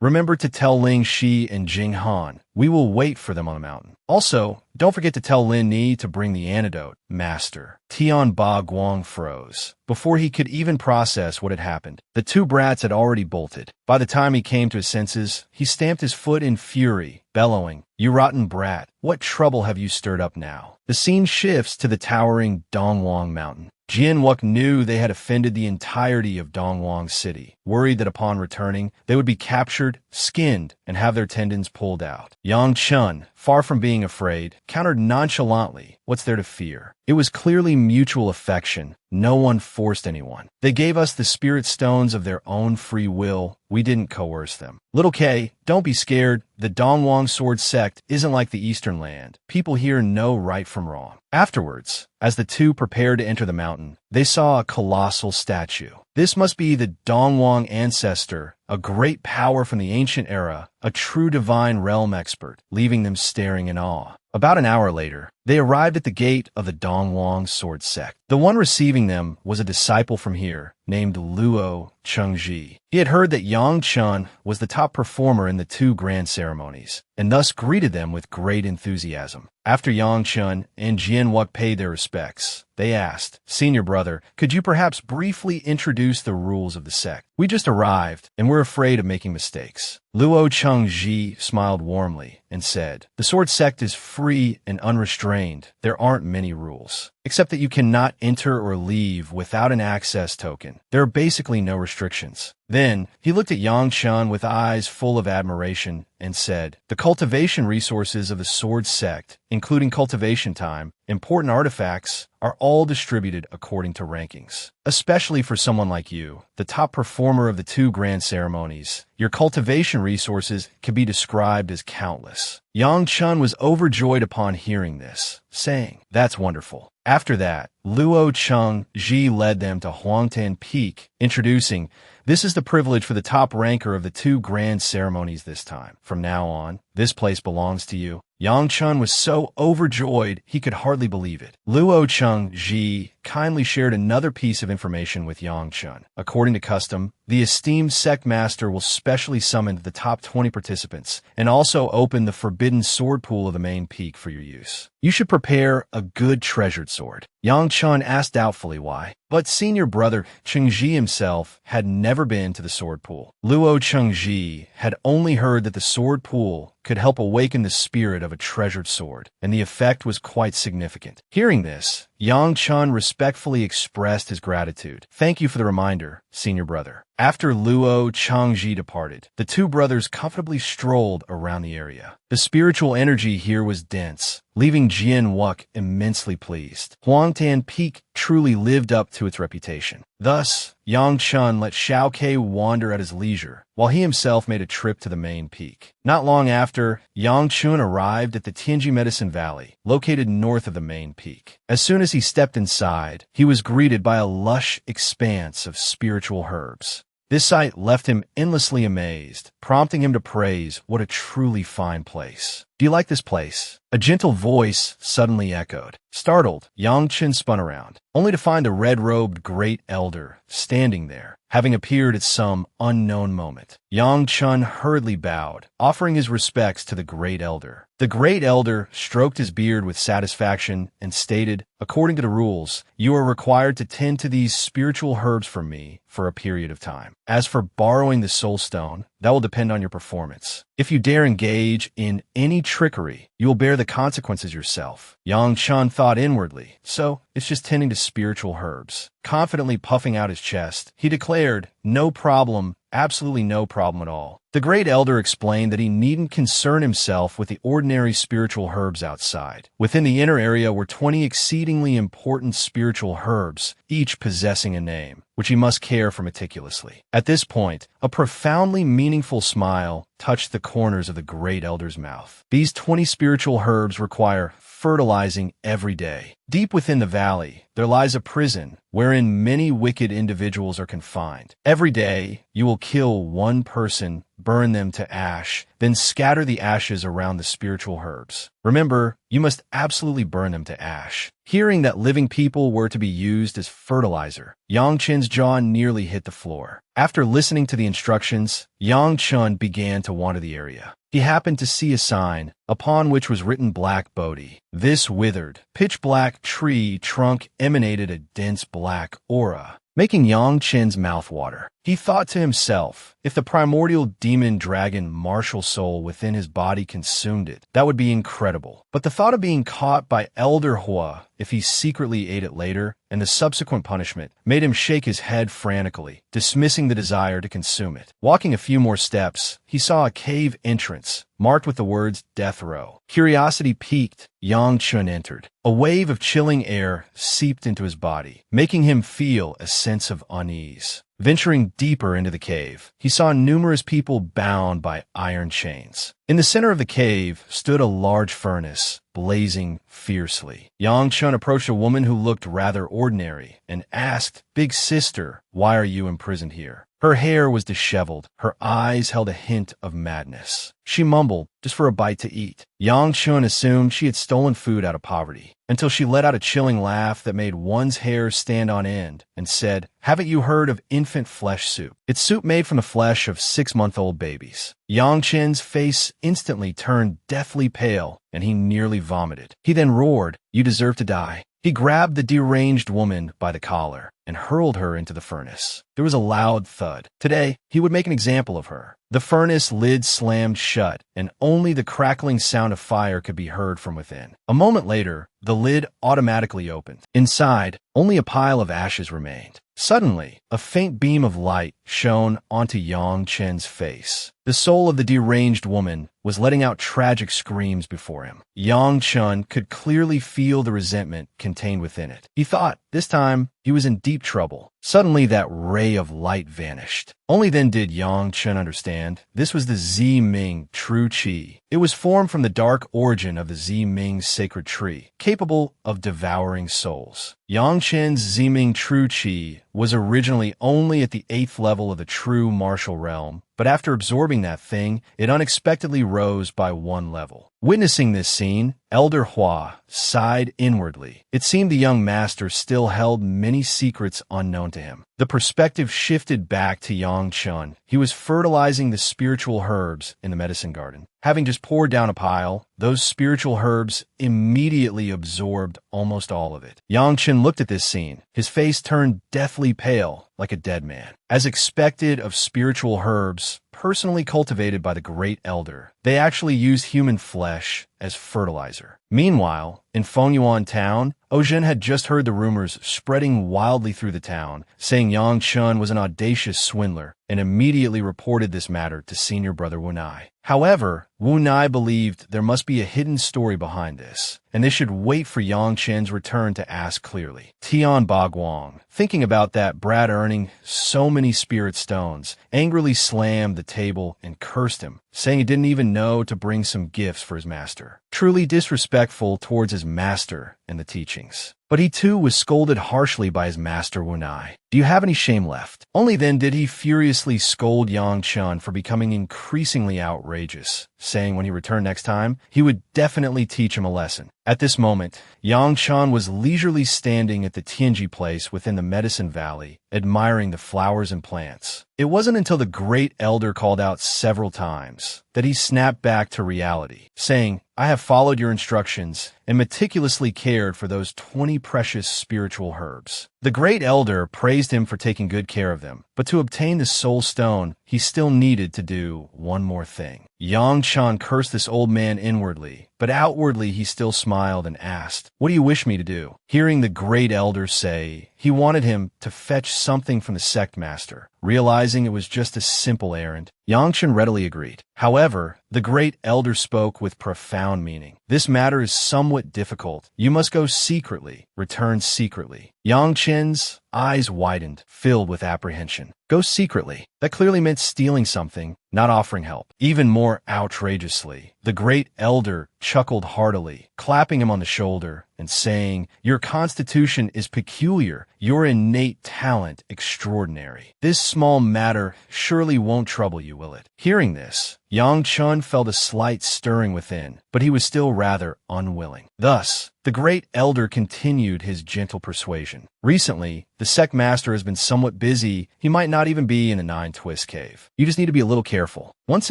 Remember to tell Ling Shi and Jing Han. We will wait for them on the mountain. Also, don't forget to tell Lin Ni to bring the antidote, Master." Tian Ba Guang froze. Before he could even process what had happened, the two brats had already bolted. By the time he came to his senses, he stamped his foot in fury, bellowing, "You rotten brat, what trouble have you stirred up now?" The scene shifts to the towering Dongwang Mountain. Jian Wuk knew they had offended the entirety of Dongwang City, worried that upon returning, they would be captured, skinned, and have their tendons pulled out. Yang Chun, far from being afraid, countered nonchalantly, "What's there to fear? It was clearly mutual affection. No one forced anyone. They gave us the spirit stones of their own free will. We didn't coerce them. Little K, don't be scared. The Dongwang Sword Sect isn't like the Eastern Land. People here know right from wrong." Afterwards, as the two prepared to enter the mountain, they saw a colossal statue. This must be the Duong ancestor, a great power from the ancient era, a true divine realm expert, leaving them staring in awe. About an hour later, they arrived at the gate of the Duong sword sect. The one receiving them was a disciple from here, named Luo Chengji. He had heard that Yang Chun was the top performer in the 2 grand ceremonies, and thus greeted them with great enthusiasm. After Yang Chun and Jian Wuk paid their respects, they asked, "Senior brother, could you perhaps briefly introduce the rules of the sect? We just arrived, and we're afraid of making mistakes." Luo Chengji smiled warmly and said, "The sword sect is free and unrestrained. There aren't many rules, except that you cannot enter or leave without an access token. There are basically no restrictions." Then he looked at Yang Chun with eyes full of admiration and said, "The cultivation resources of the sword sect, including cultivation time, important artifacts, are all distributed according to rankings. Especially for someone like you, the top performer of the 2 grand ceremonies, your cultivation resources can be described as countless." Yang Chun was overjoyed upon hearing this, saying, "That's wonderful." After that, Luo Chengji led them to Huangtan Peak, introducing, "This is the privilege for the top ranker of the 2 grand ceremonies this time. From now on, this place belongs to you." Yang Chun was so overjoyed he could hardly believe it. Luo Chengji kindly shared another piece of information with Yang Chun. According to custom, the esteemed sect master will specially summon the top 20 participants and also open the forbidden sword pool of the main peak for your use. You should prepare a good treasured sword. Yang Chun asked doubtfully why, but senior brother Chengji himself had never been to the sword pool. Luo Chengji had only heard that the sword pool could help awaken the spirit of a treasured sword, and the effect was quite significant. Hearing this, Yang Chun respectfully expressed his gratitude. "Thank you for the reminder, senior brother." After Luo Chengji departed, the 2 brothers comfortably strolled around the area. The spiritual energy here was dense, leaving Jian Wuk immensely pleased. Huangtan Peak truly lived up to its reputation. Thus, Yang Chun let Xiao Ke wander at his leisure, while he himself made a trip to the main peak. Not long after, Yang Chun arrived at the Tianji Medicine Valley, located north of the main peak. As soon as he stepped inside, he was greeted by a lush expanse of spiritual herbs. This sight left him endlessly amazed, prompting him to praise what a truly fine place. "Do you like this place?" A gentle voice suddenly echoed. Startled, Yang Chun spun around, only to find a red-robed great elder standing there, having appeared at some unknown moment. Yang Chun hurriedly bowed, offering his respects to the great elder. The great elder stroked his beard with satisfaction and stated, "According to the rules, you are required to tend to these spiritual herbs for me for a period of time. As for borrowing the soul stone, that will depend on your performance. If you dare engage in any trickery, you will bear the consequences yourself." Yang Chun thought inwardly, so it's just tending to spiritual herbs. Confidently puffing out his chest, he declared, "No problem, absolutely no problem at all." The great elder explained that he needn't concern himself with the ordinary spiritual herbs outside. Within the inner area were 20 exceedingly important spiritual herbs, each possessing a name, which he must care for meticulously. At this point, a profoundly meaningful smile touched the corners of the great elder's mouth. These 20 spiritual herbs require fertilizing every day. Deep within the valley, there lies a prison wherein many wicked individuals are confined. Every day, you will kill one person, burn them to ash, then scatter the ashes around the spiritual herbs. Remember, you must absolutely burn them to ash. Hearing that living people were to be used as fertilizer, Yang Chun's jaw nearly hit the floor. After listening to the instructions, Yang Chun began to wander the area. He happened to see a sign, upon which was written Black Bodhi. This withered, pitch-black tree trunk emanated a dense black aura, making Yang Chun's mouth water. He thought to himself, if the primordial demon dragon martial soul within his body consumed it, that would be incredible. But the thought of being caught by Elder Hua if he secretly ate it later, and the subsequent punishment, made him shake his head frantically, dismissing the desire to consume it. Walking a few more steps, he saw a cave entrance, marked with the words Death Row. Curiosity piqued, Yang Chun entered. A wave of chilling air seeped into his body, making him feel a sense of unease. Venturing deeper into the cave, he saw numerous people bound by iron chains. In the center of the cave stood a large furnace, blazing fiercely. Yang Chun approached a woman who looked rather ordinary and asked, "Big sister, why are you imprisoned here?" Her hair was disheveled. Her eyes held a hint of madness. She mumbled, "Just for a bite to eat." Yang Chun assumed she had stolen food out of poverty, until she let out a chilling laugh that made one's hair stand on end and said, "Haven't you heard of infant flesh soup? It's soup made from the flesh of 6-month-old babies." Yang Chen's face instantly turned deathly pale, and he nearly vomited. He then roared, "You deserve to die." He grabbed the deranged woman by the collar and hurled her into the furnace. There was a loud thud. Today, he would make an example of her. The furnace lid slammed shut, and only the crackling sound of fire could be heard from within. A moment later, the lid automatically opened. Inside, only a pile of ashes remained. Suddenly, a faint beam of light shone onto Yang Chen's face. The soul of the deranged woman was letting out tragic screams before him. Yang Chun could clearly feel the resentment contained within it. He thought, this time, he was in deep trouble. Suddenly, that ray of light vanished. Only then did Yang Chun understand. This was the Ziming True Chi. It was formed from the dark origin of the Ziming sacred tree, capable of devouring souls. Yang Chen's Ziming True Chi was originally only at the 8th level of the true martial realm, but after absorbing that thing, it unexpectedly rose by 1 level. Witnessing this scene, Elder Hua sighed inwardly. It seemed the young master still held many secrets unknown to him. The perspective shifted back to Yang Chun. He was fertilizing the spiritual herbs in the medicine garden. Having just poured down a pile, those spiritual herbs immediately absorbed almost all of it. Yang Chun looked at this scene. His face turned deathly pale, like a dead man. As expected of spiritual herbs, personally cultivated by the Great Elder, they actually used human flesh as fertilizer. Meanwhile, in Fengyuan town, Ojin had just heard the rumors spreading wildly through the town, saying Yang Chun was an audacious swindler, and immediately reported this matter to senior brother Wunai. However, Wunai believed there must be a hidden story behind this, and they should wait for Yang Chen's return to ask clearly. Tian Bagwang, thinking about that brat earning so many spirit stones, angrily slammed the table and cursed him, saying he didn't even know to bring some gifts for his master. Truly disrespectful towards his master and the teachings. But he too was scolded harshly by his master Wunai. "Do you have any shame left?" Only then did he furiously scold Yang Chun for becoming increasingly outrageous, saying when he returned next time, he would definitely teach him a lesson. At this moment, Yang Chun was leisurely standing at the Tianji place within the Medicine Valley, admiring the flowers and plants. It wasn't until the Great Elder called out several times that he snapped back to reality, saying, "I have followed your instructions and meticulously cared for those 20 precious spiritual herbs." The Great Elder praised him for taking good care of them, but to obtain the Soul Stone, he still needed to do one more thing. Yang Chun cursed this old man inwardly, but outwardly he still smiled and asked, "What do you wish me to do?" Hearing the Great Elder say he wanted him to fetch something from the Sect Master, realizing it was just a simple errand, Yang Chun readily agreed. However, the Great Elder spoke with profound meaning. "This matter is somewhat difficult. You must go secretly, return secretly." Yang Chen's eyes widened, filled with apprehension. Go secretly. That clearly meant stealing something, not offering help. Even more outrageously, the Great Elder chuckled heartily, clapping him on the shoulder and saying, "Your constitution is peculiar, your innate talent extraordinary. This small matter surely won't trouble you, will it?" Hearing this, Yang Chun felt a slight stirring within, but he was still rather unwilling. Thus, the Great Elder continued his gentle persuasion. Recently, the Sect Master has been somewhat busy. He might not even be in the 9-Twist Cave. You just need to be a little careful. Once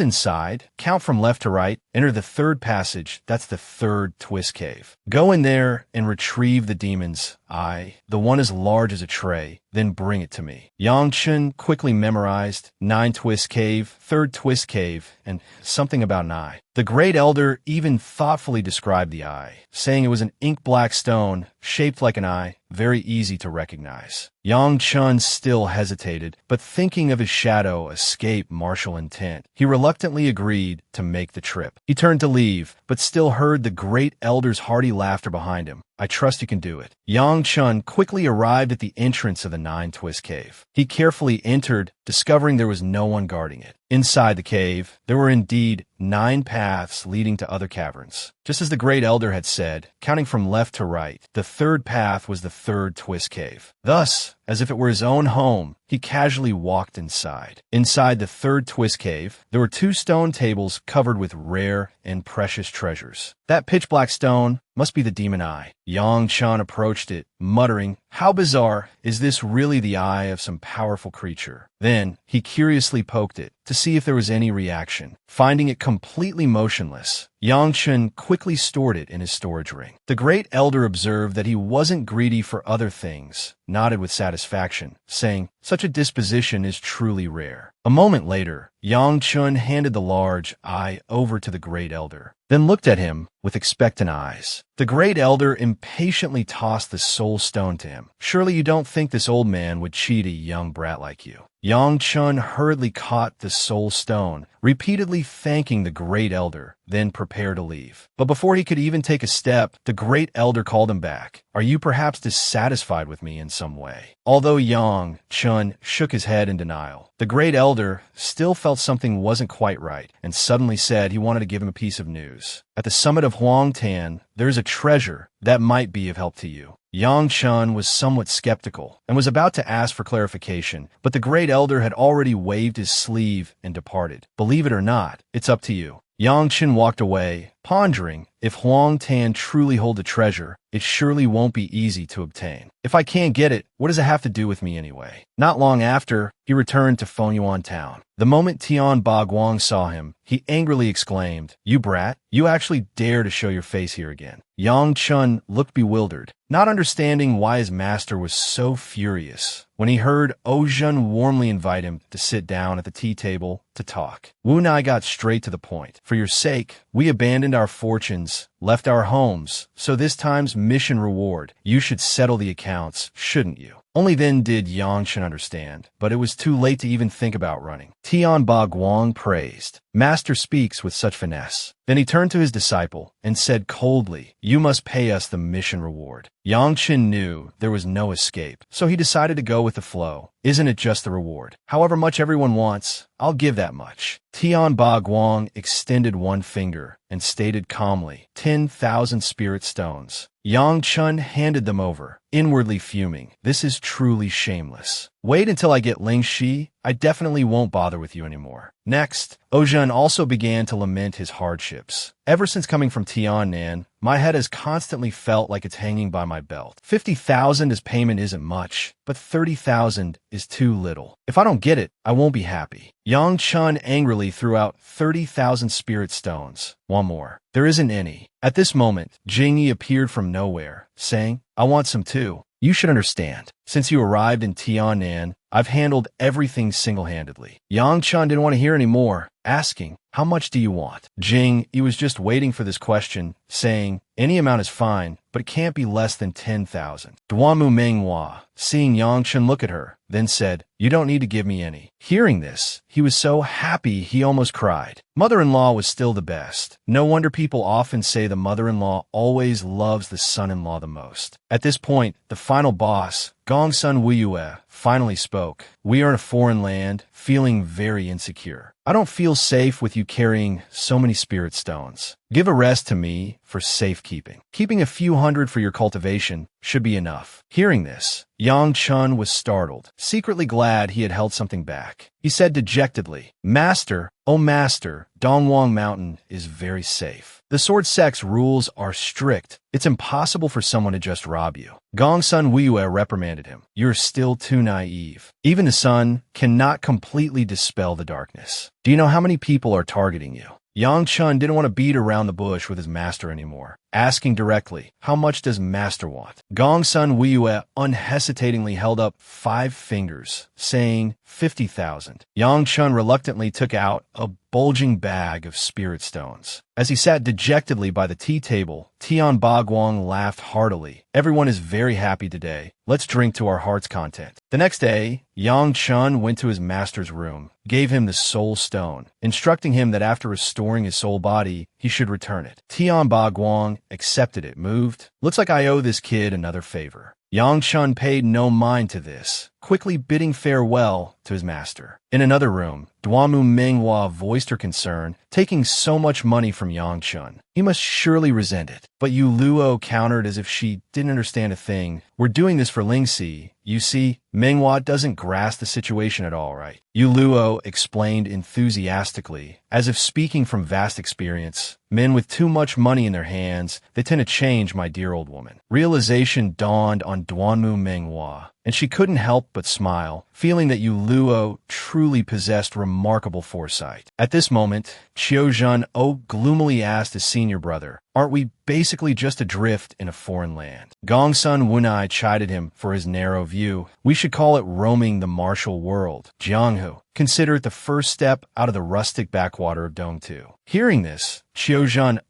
inside, count from left to right, enter the 3rd passage, that's the 3rd Twist Cave. Go in there and retrieve the demon's eye, the one as large as a tray, then bring it to me. Yang Chun quickly memorized 9-Twist Cave, 3rd Twist Cave, and something about an eye. The Great Elder even thoughtfully described the eye, saying it was an ink-black stone, shaped like an eye, very easy to recognize. Yang Chun still hesitated, but thinking of his shadow escape martial intent, he reluctantly agreed to make the trip. He turned to leave, but still heard the great elder's hearty laughter behind him. I trust you can do it. Yang Chun quickly arrived at the entrance of the Nine-Twist Cave. He carefully entered, discovering there was no one guarding it. Inside the cave, there were indeed 9 paths leading to other caverns. Just as the Great Elder had said, counting from left to right, the 3rd path was the 3rd Twist Cave. Thus, as if it were his own home, he casually walked inside. Inside the 3rd Twist Cave, there were 2 stone tables covered with rare and precious treasures. That pitch-black stone must be the demon eye. Yang Chun approached it, muttering, "How bizarre, is this really the eye of some powerful creature?" Then, he curiously poked it to see if there was any reaction. Finding it completely motionless, Yang Chun quickly stored it in his storage ring. The Great Elder observed that he wasn't greedy for other things, nodded with satisfaction, saying, "Such a disposition is truly rare." A moment later, Yang Chun handed the large eye over to the Great Elder, then looked at him with expectant eyes. The Great Elder impatiently tossed the soul stone to him. "Surely you don't think this old man would cheat a young brat like you?" Yang Chun hurriedly caught the soul stone, repeatedly thanking the Great Elder, then prepared to leave. But before he could even take a step, the Great Elder called him back. "Are you perhaps dissatisfied with me in some way?" Although Yang Chun shook his head in denial, the Great Elder still felt something wasn't quite right, and suddenly said he wanted to give him a piece of news. "At the summit of Huang Tan, there is a treasure that might be of help to you." Yang Chun was somewhat skeptical and was about to ask for clarification, but the Great Elder had already waved his sleeve and departed. "Believe it or not, it's up to you." Yang Chun walked away, pondering, if Huang Tan truly hold the treasure, it surely won't be easy to obtain. If I can't get it, what does it have to do with me anyway? Not long after, he returned to Fengyuan town. The moment Tian Bagwang saw him, he angrily exclaimed, "You brat, you actually dare to show your face here again." Yang Chun looked bewildered, not understanding why his master was so furious. When he heard Ozhun warmly invite him to sit down at the tea table to talk, Wu Nai got straight to the point. "For your sake, we abandoned our fortunes, left our homes, so this time's mission reward, you should settle the accounts, shouldn't you?" Only then did Yang Chun understand, but it was too late to even think about running. Tian Bagwang praised, "Master speaks with such finesse." Then he turned to his disciple and said coldly, "You must pay us the mission reward." Yang Chun knew there was no escape, so he decided to go with the flow. "Isn't it just the reward? However much everyone wants, I'll give that much." Tian Bagwang extended one finger and stated calmly, 10,000 spirit stones. Yang Chun handed them over, inwardly fuming. "This is truly shameless. Wait until I get Ling Shi, I definitely won't bother with you anymore." Next, Ozhun also began to lament his hardships. "Ever since coming from Tian Nan, my head has constantly felt like it's hanging by my belt. 50,000 as payment isn't much, but 30,000 is too little. If I don't get it, I won't be happy." Yang Chun angrily threw out 30,000 spirit stones. "One more." "There isn't any." At this moment, Jingyi appeared from nowhere, saying, "I want some too. You should understand. Since you arrived in Tian Nan, I've handled everything single-handedly." Yang Chun didn't want to hear any more, asking, "How much do you want?" He was just waiting for this question, saying, "Any amount is fine, but it can't be less than 10,000. Duamu Manhwa, seeing Yang Chun look at her, then said, "You don't need to give me any." Hearing this, he was so happy he almost cried. Mother-in-law was still the best. No wonder people often say the mother-in-law always loves the son-in-law the most. At this point, the final boss, Gongsun Wuyue, finally spoke. "We are in a foreign land, feeling very insecure. I don't feel safe with you carrying so many spirit stones. Give a rest to me for safekeeping. Keeping a few hundred for your cultivation should be enough." Hearing this, Yang Chun was startled, secretly glad he had held something back. He said dejectedly, "Master, oh master, Dongwang Mountain is very safe. The Sword Sect's rules are strict. It's impossible for someone to just rob you." Gongsun Wiyue reprimanded him. "You're still too naive. Even the sun cannot completely dispel the darkness. Do you know how many people are targeting you?" Yang Chun didn't want to beat around the bush with his master anymore. asking directly, "How much does Master want?" Gong Sun Weiyue unhesitatingly held up 5 fingers, saying 50,000. Yang Chun reluctantly took out a bulging bag of spirit stones. As he sat dejectedly by the tea table, Tian Guang laughed heartily. "Everyone is very happy today. Let's drink to our heart's content." The next day, Yang Chun went to his master's room, gave him the soul stone, instructing him that after restoring his soul body, he should return it. Tian Guang accepted it, moved. "Looks like I owe this kid another favor." Yang Chun paid no mind to this, quickly bidding farewell to his master. In another room, Duamu Manhwa voiced her concern, taking so much money from Yang Chun. He must surely resent it. But Yu Luo countered as if she didn't understand a thing. "We're doing this for Lingxi. You see, Manhwa doesn't grasp the situation at all, right?" Yu Luo explained enthusiastically, as if speaking from vast experience. "Men with too much money in their hands, they tend to change, my dear old woman." Realization dawned on Duanmu Manhwa, and she couldn't help but smile, feeling that Yu Luo truly possessed remarkable foresight. At this moment, Qiu Zhan gloomily asked his senior brother, "Aren't we basically just adrift in a foreign land?" Gong Sun Wunai chided him for his narrow view. "We should call it roaming the martial world. Jianghu. Consider it the first step out of the rustic backwater of Dongtu." Hearing this, Qiuzhan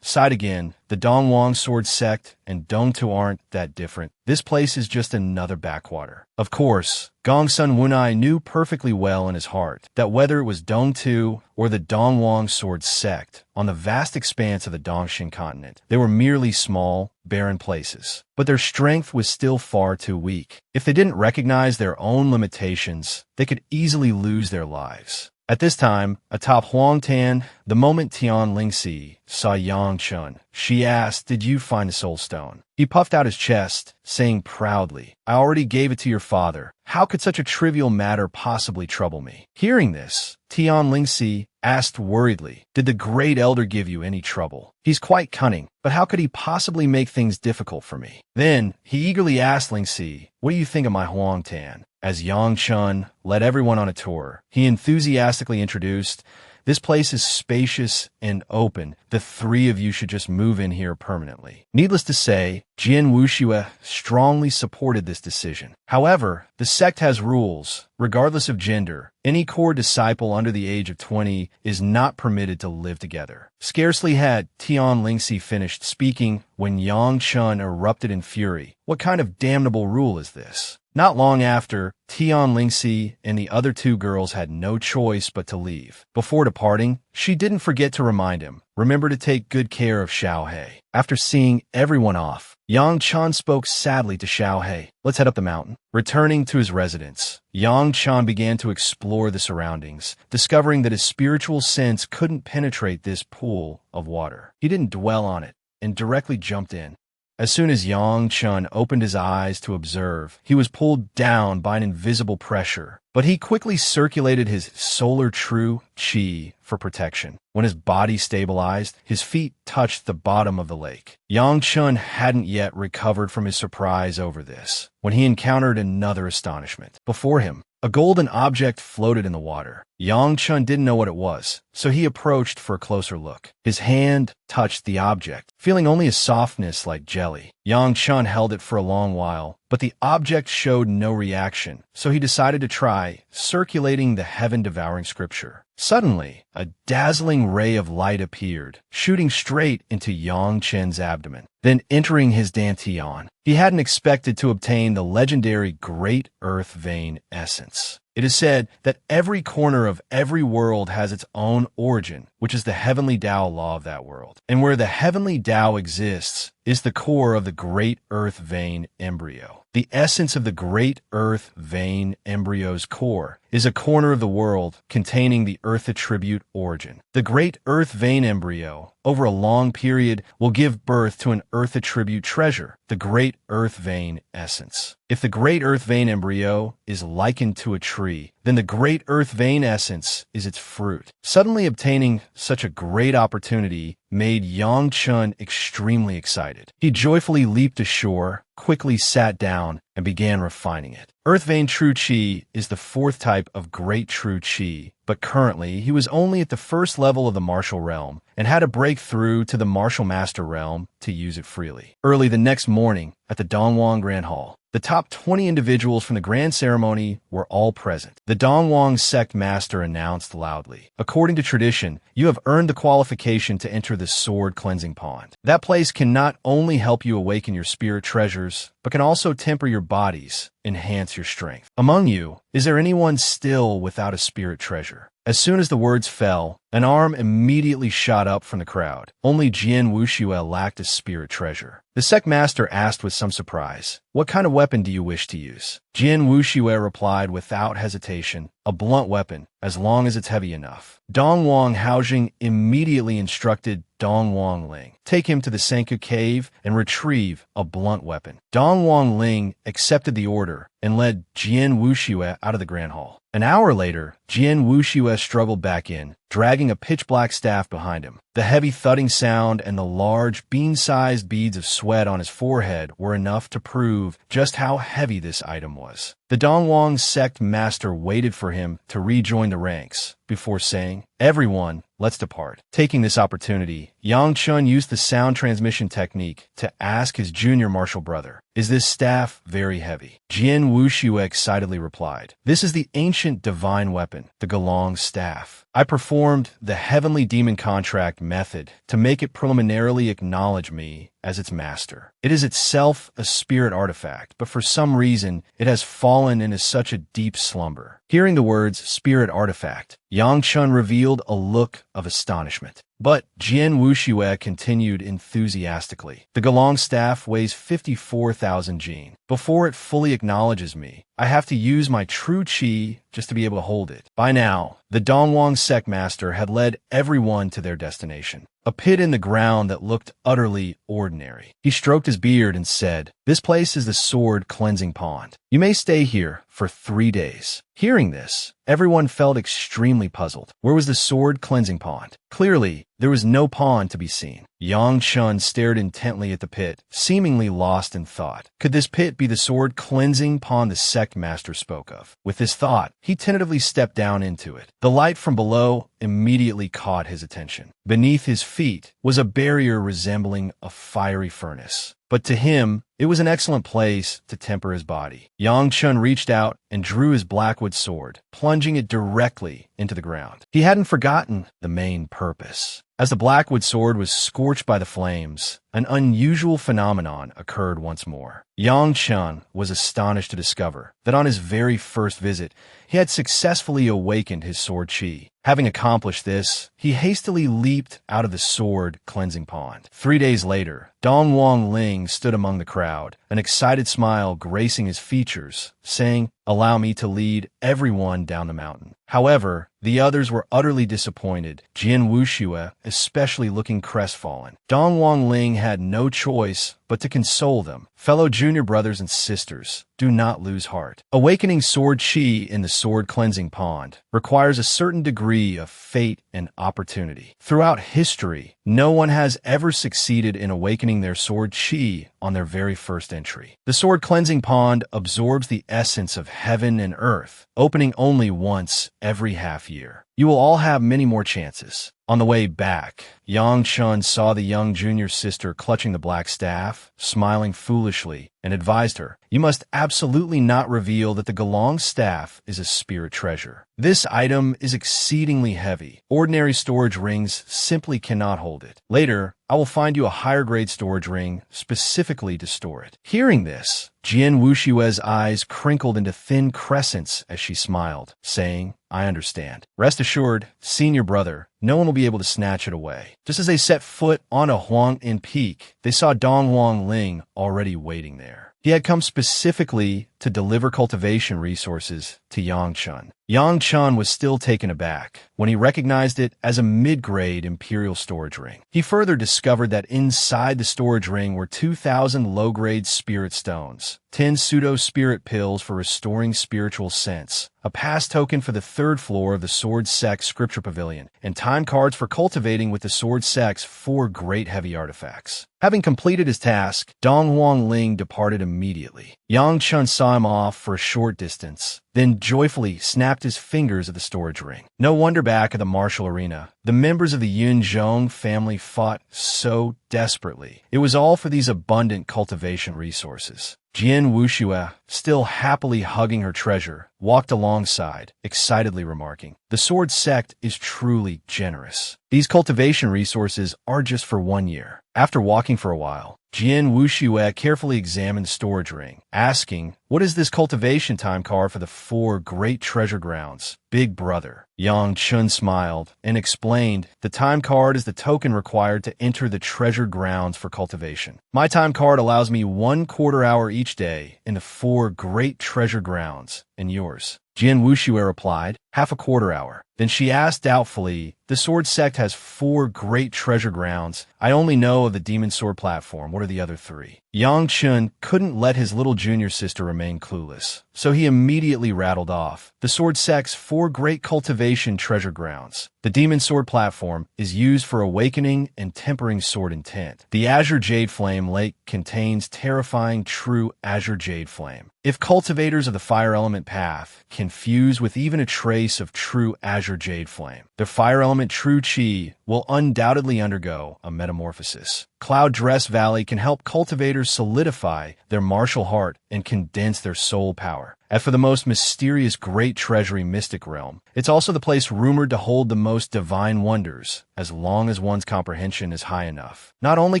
sighed again. "The Dongwang sword sect and Dongtu aren't that different. This place is just another backwater." Of course, Gong Sun Wunai knew perfectly well in his heart that whether it was Dongtu or the Dongwang sword sect, on the vast expanse of the Dongxing continent, they were merely small, barren places. But their strength was still far too weak. If they didn't recognize their own limitations, they could easily lose their lives. At this time, atop Huangtan, the moment Tian Lingxi saw Yang Chun, she asked, "Did you find the soul stone?" He puffed out his chest, saying proudly, "I already gave it to your father. How could such a trivial matter possibly trouble me?" Hearing this, Tian Lingxi asked worriedly, "Did the great elder give you any trouble? He's quite cunning, but how could he possibly make things difficult for me?" Then, he eagerly asked Lingxi, "What do you think of my Huangtan?" As Yang Chun led everyone on a tour, he enthusiastically introduced, "This place is spacious and open. The 3 of you should just move in here permanently." Needless to say, Jian Wuxue strongly supported this decision. However, the sect has rules. Regardless of gender, any core disciple under the age of 20 is not permitted to live together. Scarcely had Tian Lingxi finished speaking when Yang Chun erupted in fury. "What kind of damnable rule is this?" Not long after, Tian Lingxi and the other 2 girls had no choice but to leave. Before departing, she didn't forget to remind him, "Remember to take good care of Xiaohe." After seeing everyone off, Yang Chun spoke sadly to Xiaohe, "Let's head up the mountain." Returning to his residence, Yang Chun began to explore the surroundings, discovering that his spiritual sense couldn't penetrate this pool of water. He didn't dwell on it and directly jumped in. As soon as Yang Chun opened his eyes to observe, he was pulled down by an invisible pressure, but he quickly circulated his solar true chi for protection. When his body stabilized, his feet touched the bottom of the lake. Yang Chun hadn't yet recovered from his surprise over this, when he encountered another astonishment. Before him, a golden object floated in the water. Yang Chun didn't know what it was, so he approached for a closer look. His hand touched the object, feeling only a softness like jelly. Yang Chun held it for a long while, but the object showed no reaction, so he decided to try circulating the heaven-devouring scripture. Suddenly, a dazzling ray of light appeared, shooting straight into Yang Chen's abdomen, then entering his dantian. He hadn't expected to obtain the legendary Great Earth Vein essence. It is said that every corner of every world has its own origin, which is the heavenly Tao law of that world. And where the heavenly Tao exists is the core of the Great Earth Vein embryo. The essence of the Great Earth Vein embryo's core is a corner of the world containing the Earth attribute origin. The Great Earth Vein embryo, over a long period, will give birth to an Earth attribute treasure, the Great Earth Vein essence. If the Great Earth Vein embryo is likened to a tree, then the great earth vein essence is its fruit. Suddenly obtaining such a great opportunity made Yang Chun extremely excited. He joyfully leaped ashore, quickly sat down, and began refining it. Earth Vein True Chi is the fourth type of Great True Chi, but currently he was only at the first level of the martial realm and had to break through to the martial master realm to use it freely. Early the next morning, at the Dongwon Grand Hall, the top 20 individuals from the grand ceremony were all present. The Dongwon Sect master announced loudly, "According to tradition, you have earned the qualification to enter the sword cleansing pond. That place can not only help you awaken your spirit treasures, but can also temper your bodies, enhance your strength. Among you, is there anyone still without a spirit treasure?" As soon as the words fell, an arm immediately shot up from the crowd. Only Jian Wuxue lacked a spirit treasure. The sect master asked with some surprise, "What kind of weapon do you wish to use?" Jian Wuxue replied without hesitation, "A blunt weapon, as long as it's heavy enough." Dongwon Haojing immediately instructed Dongwon Ling, "Take him to the Sanku cave and retrieve a blunt weapon." Dongwon Ling accepted the order and led Jian Wuxue out of the grand hall. An hour later, Jian Wuxue struggled back in, dragging a pitch-black staff behind him. The heavy thudding sound and the large, bean-sized beads of sweat on his forehead were enough to prove just how heavy this item was. The Dongwon Sect master waited for him to rejoin the ranks before saying, "Everyone, let's depart." Taking this opportunity, Yang Chun used the sound transmission technique to ask his junior martial brother, "Is this staff very heavy?" Jian Wuxue excitedly replied, "This is the ancient divine weapon, the Gelong staff. I performed the heavenly demon contract method to make it preliminarily acknowledge me as its master. It is itself a spirit artifact, but for some reason it has fallen into such a deep slumber." Hearing the words spirit artifact, Yang Chun revealed a look of astonishment. But Jian Wuxue continued enthusiastically, "The Gelong staff weighs 54,000 jin. Before it fully acknowledges me, I have to use my true chi just to be able to hold it." By now, the Dongwon Sect master had led everyone to their destination, a pit in the ground that looked utterly ordinary. He stroked his beard and said, "This place is the sword cleansing pond. You may stay here for 3 days." Hearing this, everyone felt extremely puzzled. Where was the sword cleansing pond? Clearly, there was no pond to be seen. Yang Chun stared intently at the pit, seemingly lost in thought. Could this pit be the sword cleansing pond the sect master spoke of? With this thought, he tentatively stepped down into it. The light from below immediately caught his attention. Beneath his feet was a barrier resembling a fiery furnace. But to him, it was an excellent place to temper his body. Yang Chun reached out and drew his blackwood sword, plunging it directly into the ground. He hadn't forgotten the main purpose. As the blackwood sword was scorched by the flames, an unusual phenomenon occurred once more. Yang Chun was astonished to discover that on his very first visit, he had successfully awakened his sword chi. Having accomplished this, he hastily leaped out of the sword cleansing pond. 3 days later, Dongwon Ling stood among the crowd, an excited smile gracing his features, saying, "Allow me to lead everyone down the mountain." However, the others were utterly disappointed, Jian Wuxue especially looking crestfallen. Dongwon Ling had no choice but to console them. "Fellow junior brothers and sisters, do not lose heart. Awakening sword chi in the sword cleansing pond requires a certain degree of fate and opportunity. Throughout history, no one has ever succeeded in awakening their sword chi on their very first entry. The sword cleansing pond absorbs the essence of heaven and earth, opening only once every half year. You will all have many more chances." On the way back, Yang Chun saw the young junior sister clutching the black staff, smiling foolishly, and advised her, "You must absolutely not reveal that the Gelong staff is a spirit treasure. This item is exceedingly heavy. Ordinary storage rings simply cannot hold it. Later, I will find you a higher grade storage ring specifically to store it." Hearing this, Jian Wuxue's eyes crinkled into thin crescents as she smiled, saying, "I understand. Rest assured, senior brother, no one will be able to snatch it away. Just as they set foot on a Huangtin Peak, they saw Donghuang Ling already waiting there. He had come specifically to deliver cultivation resources to Yang Chun. Yang Chun was still taken aback when he recognized it as a mid-grade Imperial storage ring. He further discovered that inside the storage ring were 2,000 low-grade spirit stones, 10 pseudo-spirit pills for restoring spiritual sense, a pass token for the third floor of the Sword Sect Scripture Pavilion, and time cards for cultivating with the Sword Sect's 4 great heavy artifacts. Having completed his task, Donghuang Ling departed immediately. Yang Chun saw him off for a short distance, then joyfully snapped his fingers at the storage ring. No wonder back at the martial arena, the members of the Yunzhong family fought so desperately. It was all for these abundant cultivation resources. Jian Wuxue, still happily hugging her treasure, walked alongside, excitedly remarking, "The Sword Sect is truly generous. These cultivation resources are just for 1 year." After walking for a while, Jian Wuxue carefully examined the storage ring, asking, "What is this cultivation time card for the 4 great treasure grounds, Big Brother?" Yang Chun smiled and explained, "The time card is the token required to enter the treasure grounds for cultivation. My time card allows me 1/4 hour each day in the 4 great treasure grounds, and yours?" Jian Wuxue replied, "Half a quarter hour." Then she asked doubtfully, "The Sword Sect has 4 great treasure grounds. I only know of the Demon Sword platform. What are the other 3? Yang Chun couldn't let his little junior sister remain clueless, so he immediately rattled off, "The Sword Sect's 4 great cultivation treasure grounds. The Demon Sword platform is used for awakening and tempering sword intent. The Azure Jade Flame Lake contains terrifying true Azure Jade Flame. If cultivators of the Fire Element path can fuse with even a trace of true Azure Jade Flame, their Fire Element True Chi will undoubtedly undergo a metamorphosis. Cloud Dress Valley can help cultivators solidify their martial heart and condense their soul power. As for the most mysterious great treasury Mystic Realm, it's also the place rumored to hold the most divine wonders, as long as one's comprehension is high enough. Not only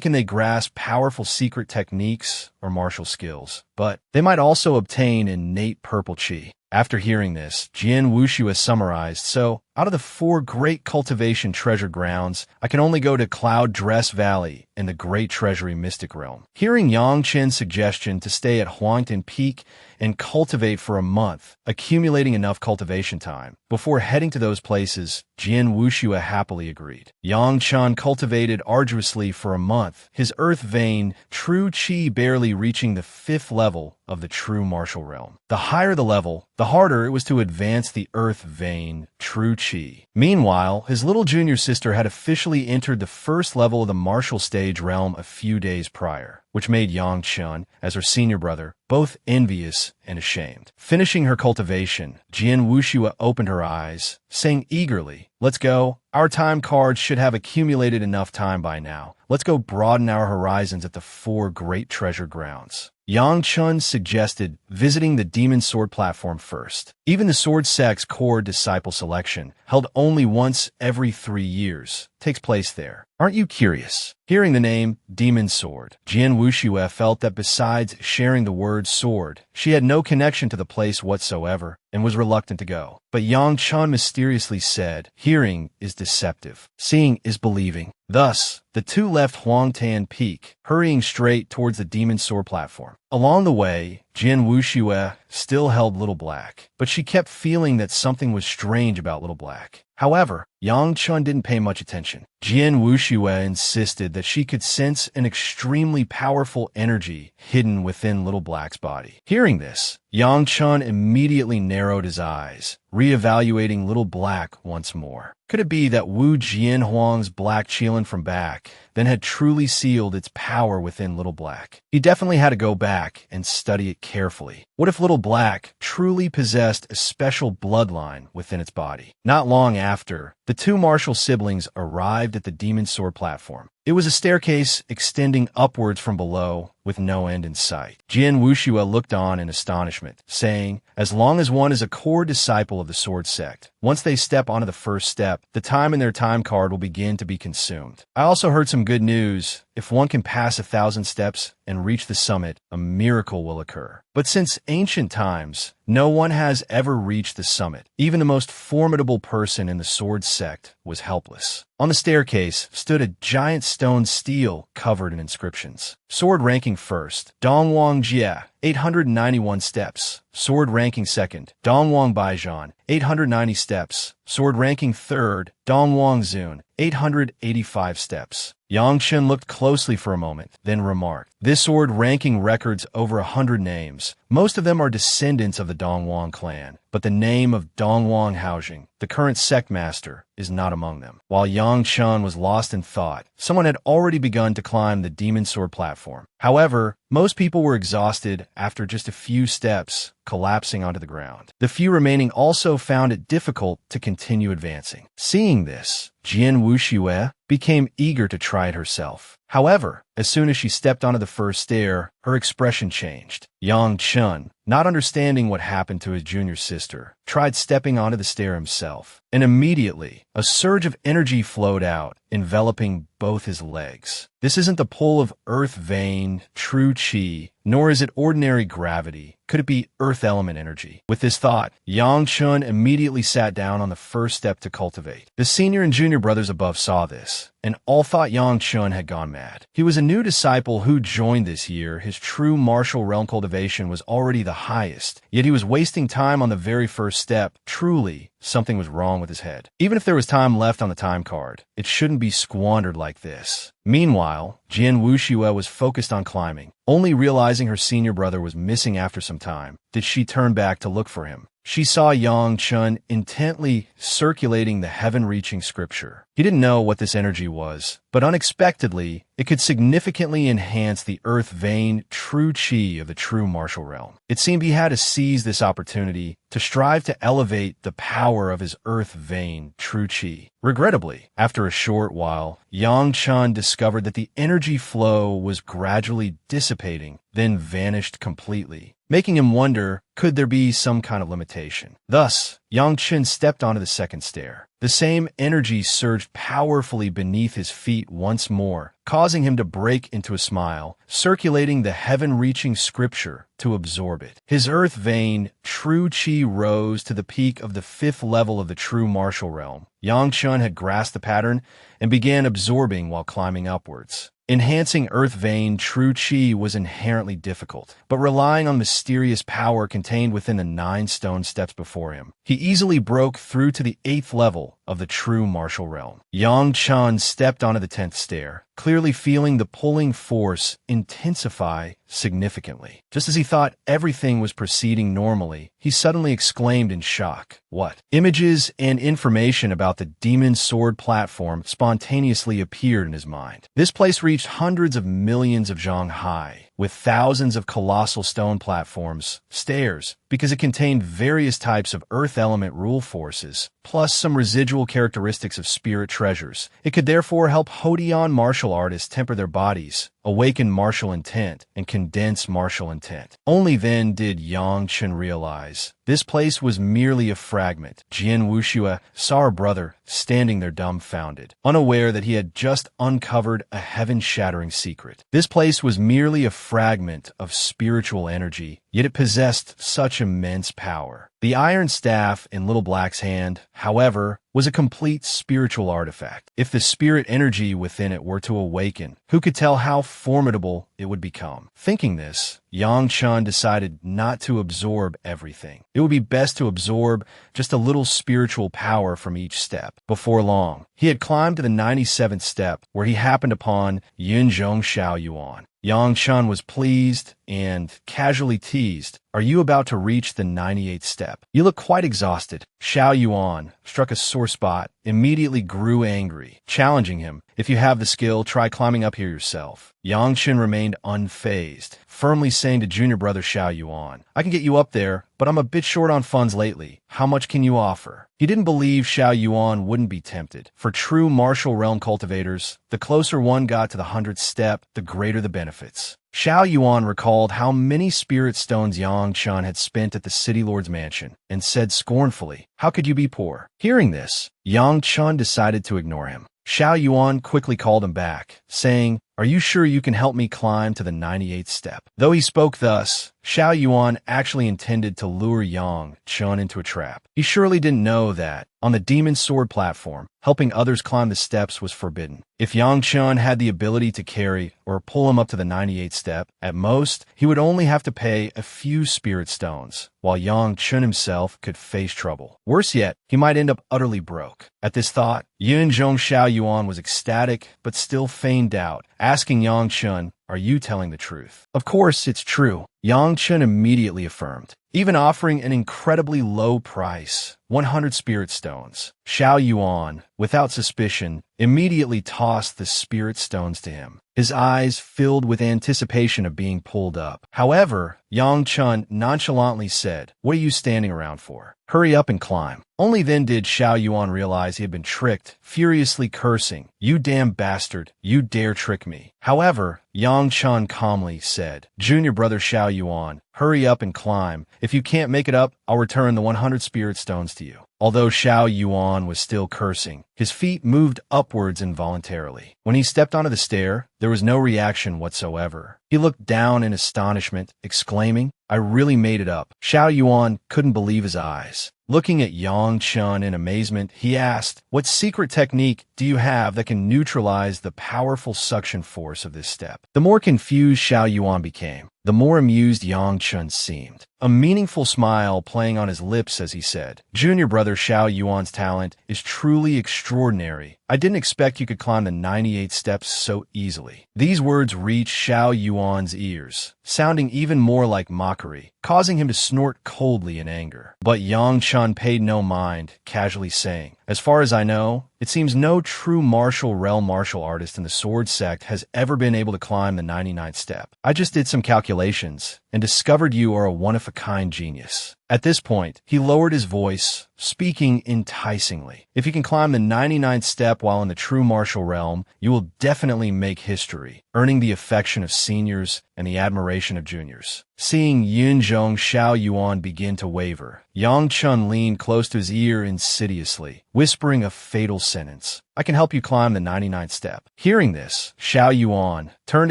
can they grasp powerful secret techniques or martial skills, but they might also obtain innate purple chi." After hearing this, Jian Wuxue summarized, "So, out of the 4 great cultivation treasure grounds, I can only go to Cloud Dress Valley in the Great Treasury Mystic Realm." Hearing Yang Chen's suggestion to stay at Huangtin Peak and cultivate for a month, accumulating enough cultivation time, before heading to those places, Jian Wuxue happily agreed. Yang Chen cultivated arduously for a month, his earth vein, true chi barely reaching the 5th level of the true martial realm. The higher the level, the harder it was to advance the earth vein, true chi. Meanwhile, his little junior sister had officially entered the 1st level of the martial stage realm a few days prior, which made Yang Chen, as her senior brother, both envious and ashamed. Finishing her cultivation, Jian Wuxue opened her eyes, saying eagerly, "Let's go. Our time cards should have accumulated enough time by now. Let's go broaden our horizons at the 4 great treasure grounds." Yang Chun suggested visiting the Demon Sword platform first. Even the Sword Sect's core disciple selection, held only once every 3 years, takes place there. Aren't you curious? Hearing the name Demon Sword, Jian Wuxue felt that besides sharing the word sword, she had no connection to the place whatsoever and was reluctant to go. But Yang Chun mysteriously said, "Hearing is deceptive. Seeing is believing." Thus, the two left Huangtin Peak, hurrying straight towards the Demon Sword platform. Along the way, Jian Wuxue still held Little Black, but she kept feeling that something was strange about Little Black. However, Yang Chun didn't pay much attention. Jian Wuxue insisted that she could sense an extremely powerful energy hidden within Little Black's body. Hearing this, Yang Chun immediately narrowed his eyes, reevaluating Little Black once more. Could it be that Wu Jianhuang's black qilin from back then had truly sealed its power within Little Black? He definitely had to go back and study it carefully. What if Little Black truly possessed a special bloodline within its body? Not long after, the 2 martial siblings arrived at the Demon Sword platform. It was a staircase extending upwards from below, with no end in sight. Jian Wuxue looked on in astonishment, saying, "As long as one is a core disciple of the Sword Sect, once they step onto the first step, the time in their time card will begin to be consumed. I also heard some good news if one can pass 1,000 steps and reach the summit, a miracle will occur. But since ancient times, no one has ever reached the summit. Even the most formidable person in the sword sect was helpless. On the staircase stood a giant stone stele covered in inscriptions. Sword ranking first, Duong Jie, 891 steps. Sword ranking second, Duong Baijan, 890 steps. Sword ranking third, Duong Zun, 885 steps. Yang Chen looked closely for a moment, then remarked, "This sword ranking records over 100 names. Most of them are descendants of the Dongwang clan, but the name of Dongwang Haojing, the current sect master, is not among them." While Yang Chen was lost in thought, someone had already begun to climb the demon sword platform. However, most people were exhausted after just a few steps, collapsing onto the ground. The few remaining also found it difficult to continue advancing. Seeing this, Jian Wuxue became eager to try it herself. However, as soon as she stepped onto the first stair, her expression changed. Yang Chen, not understanding what happened to his junior sister, tried stepping onto the stair himself, and immediately, a surge of energy flowed out, enveloping both his legs. This isn't the pull of earth vein, true chi, nor is it ordinary gravity. Could it be earth element energy? With this thought, Yang Chen immediately sat down on the first step to cultivate. The senior and junior brothers above saw this, and all thought Yang Chen had gone mad. He was a new disciple who joined this year. His true martial realm cultivation was already the highest, yet he was wasting time on the very first step. Truly, something was wrong with his head. Even if there was time left on the time card, it shouldn't be squandered like this. Meanwhile, Jian Wuxue was focused on climbing. Only realizing her senior brother was missing after some time, did she turn back to look for him. She saw Yang Chen intently circulating the heaven-reaching scripture. He didn't know what this energy was, but unexpectedly, it could significantly enhance the earth vein true chi of the true martial realm. It seemed he had to seize this opportunity to strive to elevate the power of his earth vein true chi. Regrettably, after a short while, Yang Chen discovered that the energy flow was gradually dissipating, then vanished completely, making him wonder, could there be some kind of limitation? Thus, Yang Chen stepped onto the second stair. The same energy surged powerfully beneath his feet once more, causing him to break into a smile, circulating the heaven-reaching scripture to absorb it. His earth vein, true chi, rose to the peak of the 5th level of the true martial realm. Yang Chen had grasped the pattern and began absorbing while climbing upwards. Enhancing earth vein true chi was inherently difficult, but relying on mysterious power contained within the 9 stone steps before him, he easily broke through to the 8th level of the true martial realm. Yang Chen stepped onto the 10th stair, clearly feeling the pulling force intensify significantly. Just as he thought everything was proceeding normally, he suddenly exclaimed in shock, "What?" Images and information about the demon sword platform spontaneously appeared in his mind. This place reached hundreds of millions of zhang high, with thousands of colossal stone platforms, stairs, because it contained various types of earth element rule forces, plus some residual characteristics of spirit treasures. It could therefore help Hodian martial artists temper their bodies, awaken martial intent, and condense martial intent. Only then did Yang Chen realize this place was merely a fragment. Jian Wuxue saw her brother standing there dumbfounded, unaware that he had just uncovered a heaven-shattering secret. This place was merely a fragment of spiritual energy, yet it possessed such immense power. The iron staff in Little Black's hand, however, was a complete spiritual artifact. If the spirit energy within it were to awaken, who could tell how formidable it would become? Thinking this, Yang Chen decided not to absorb everything. It would be best to absorb just a little spiritual power from each step. Before long, he had climbed to the 97th step, where he happened upon Yunzhong Xiao Yuan. Yang Chen was pleased and casually teased, "Are you about to reach the 98th step? You look quite exhausted." Xiao Yuan struck a sore spot, immediately grew angry, challenging him, "If you have the skill, try climbing up here yourself." Yang Chen remained unfazed, firmly saying to junior brother Xiao Yuan, "I can get you up there, but I'm a bit short on funds lately. How much can you offer?" He didn't believe Xiao Yuan wouldn't be tempted. For true martial realm cultivators, the closer one got to the 100th step, the greater the benefits. Xiao Yuan recalled how many spirit stones Yang Chen had spent at the city lord's mansion, and said scornfully, "How could you be poor?" Hearing this, Yang Chen decided to ignore him. Xiao Yuan quickly called him back, saying, "Are "Are you sure you can help me climb to the 98th step?" Though he spoke thus, Xiao Yuan actually intended to lure Yang Chun into a trap. He surely didn't know that, on the Demon Sword platform, helping others climb the steps was forbidden. If Yang Chun had the ability to carry or pull him up to the 98th step, at most, he would only have to pay a few spirit stones, while Yang Chun himself could face trouble. Worse yet, he might end up utterly broke. At this thought, Yun Zhong Xiao Yuan was ecstatic but still feigned doubt, asking Yang Chun, "Are you telling the truth?" "Of course, it's true," Yang Chun immediately affirmed, even offering an incredibly low price, 100 spirit stones. Xiao Yuan, without suspicion, immediately tossed the spirit stones to him, his eyes filled with anticipation of being pulled up. However, Yang Chun nonchalantly said, "What are you standing around for? Hurry up and climb." Only then did Xiao Yuan realize he had been tricked, furiously cursing, "You damn bastard, you dare trick me." However, Yang Chun calmly said, "Junior brother Xiao Yuan, hurry up and climb. If you can't make it up, I'll return the 100 spirit stones to you." Although Xiao Yuan was still cursing, his feet moved upwards involuntarily. When he stepped onto the stair, there was no reaction whatsoever. He looked down in astonishment, exclaiming, "I really made it up." Xiao Yuan couldn't believe his eyes. Looking at Yang Chun in amazement, he asked, "What secret technique do you have that can neutralize the powerful suction force of this step?" The more confused Xiao Yuan became, the more amused Yang Chun seemed, a meaningful smile playing on his lips as he said, "Junior brother Xiao Yuan's talent is truly extraordinary. I didn't expect you could climb the 98 steps so easily." These words reached Xiao Yuan's ears, sounding even more like mockery, causing him to snort coldly in anger. But Yang Chun paid no mind, casually saying, "As far as I know, it seems no true martial realm martial artist in the Sword Sect has ever been able to climb the 99th step. I just did some calculations and discovered you are a one-of-a-kind genius." At this point, he lowered his voice, speaking enticingly. "If you can climb the 99th step while in the true martial realm, you will definitely make history, earning the affection of seniors and the admiration of juniors." Seeing Yun Zhong Xiao Yuan begin to waver, Yang Chun leaned close to his ear insidiously, whispering a fatal sentence, "I can help you climb the 99th step." Hearing this, Xiao Yuan turned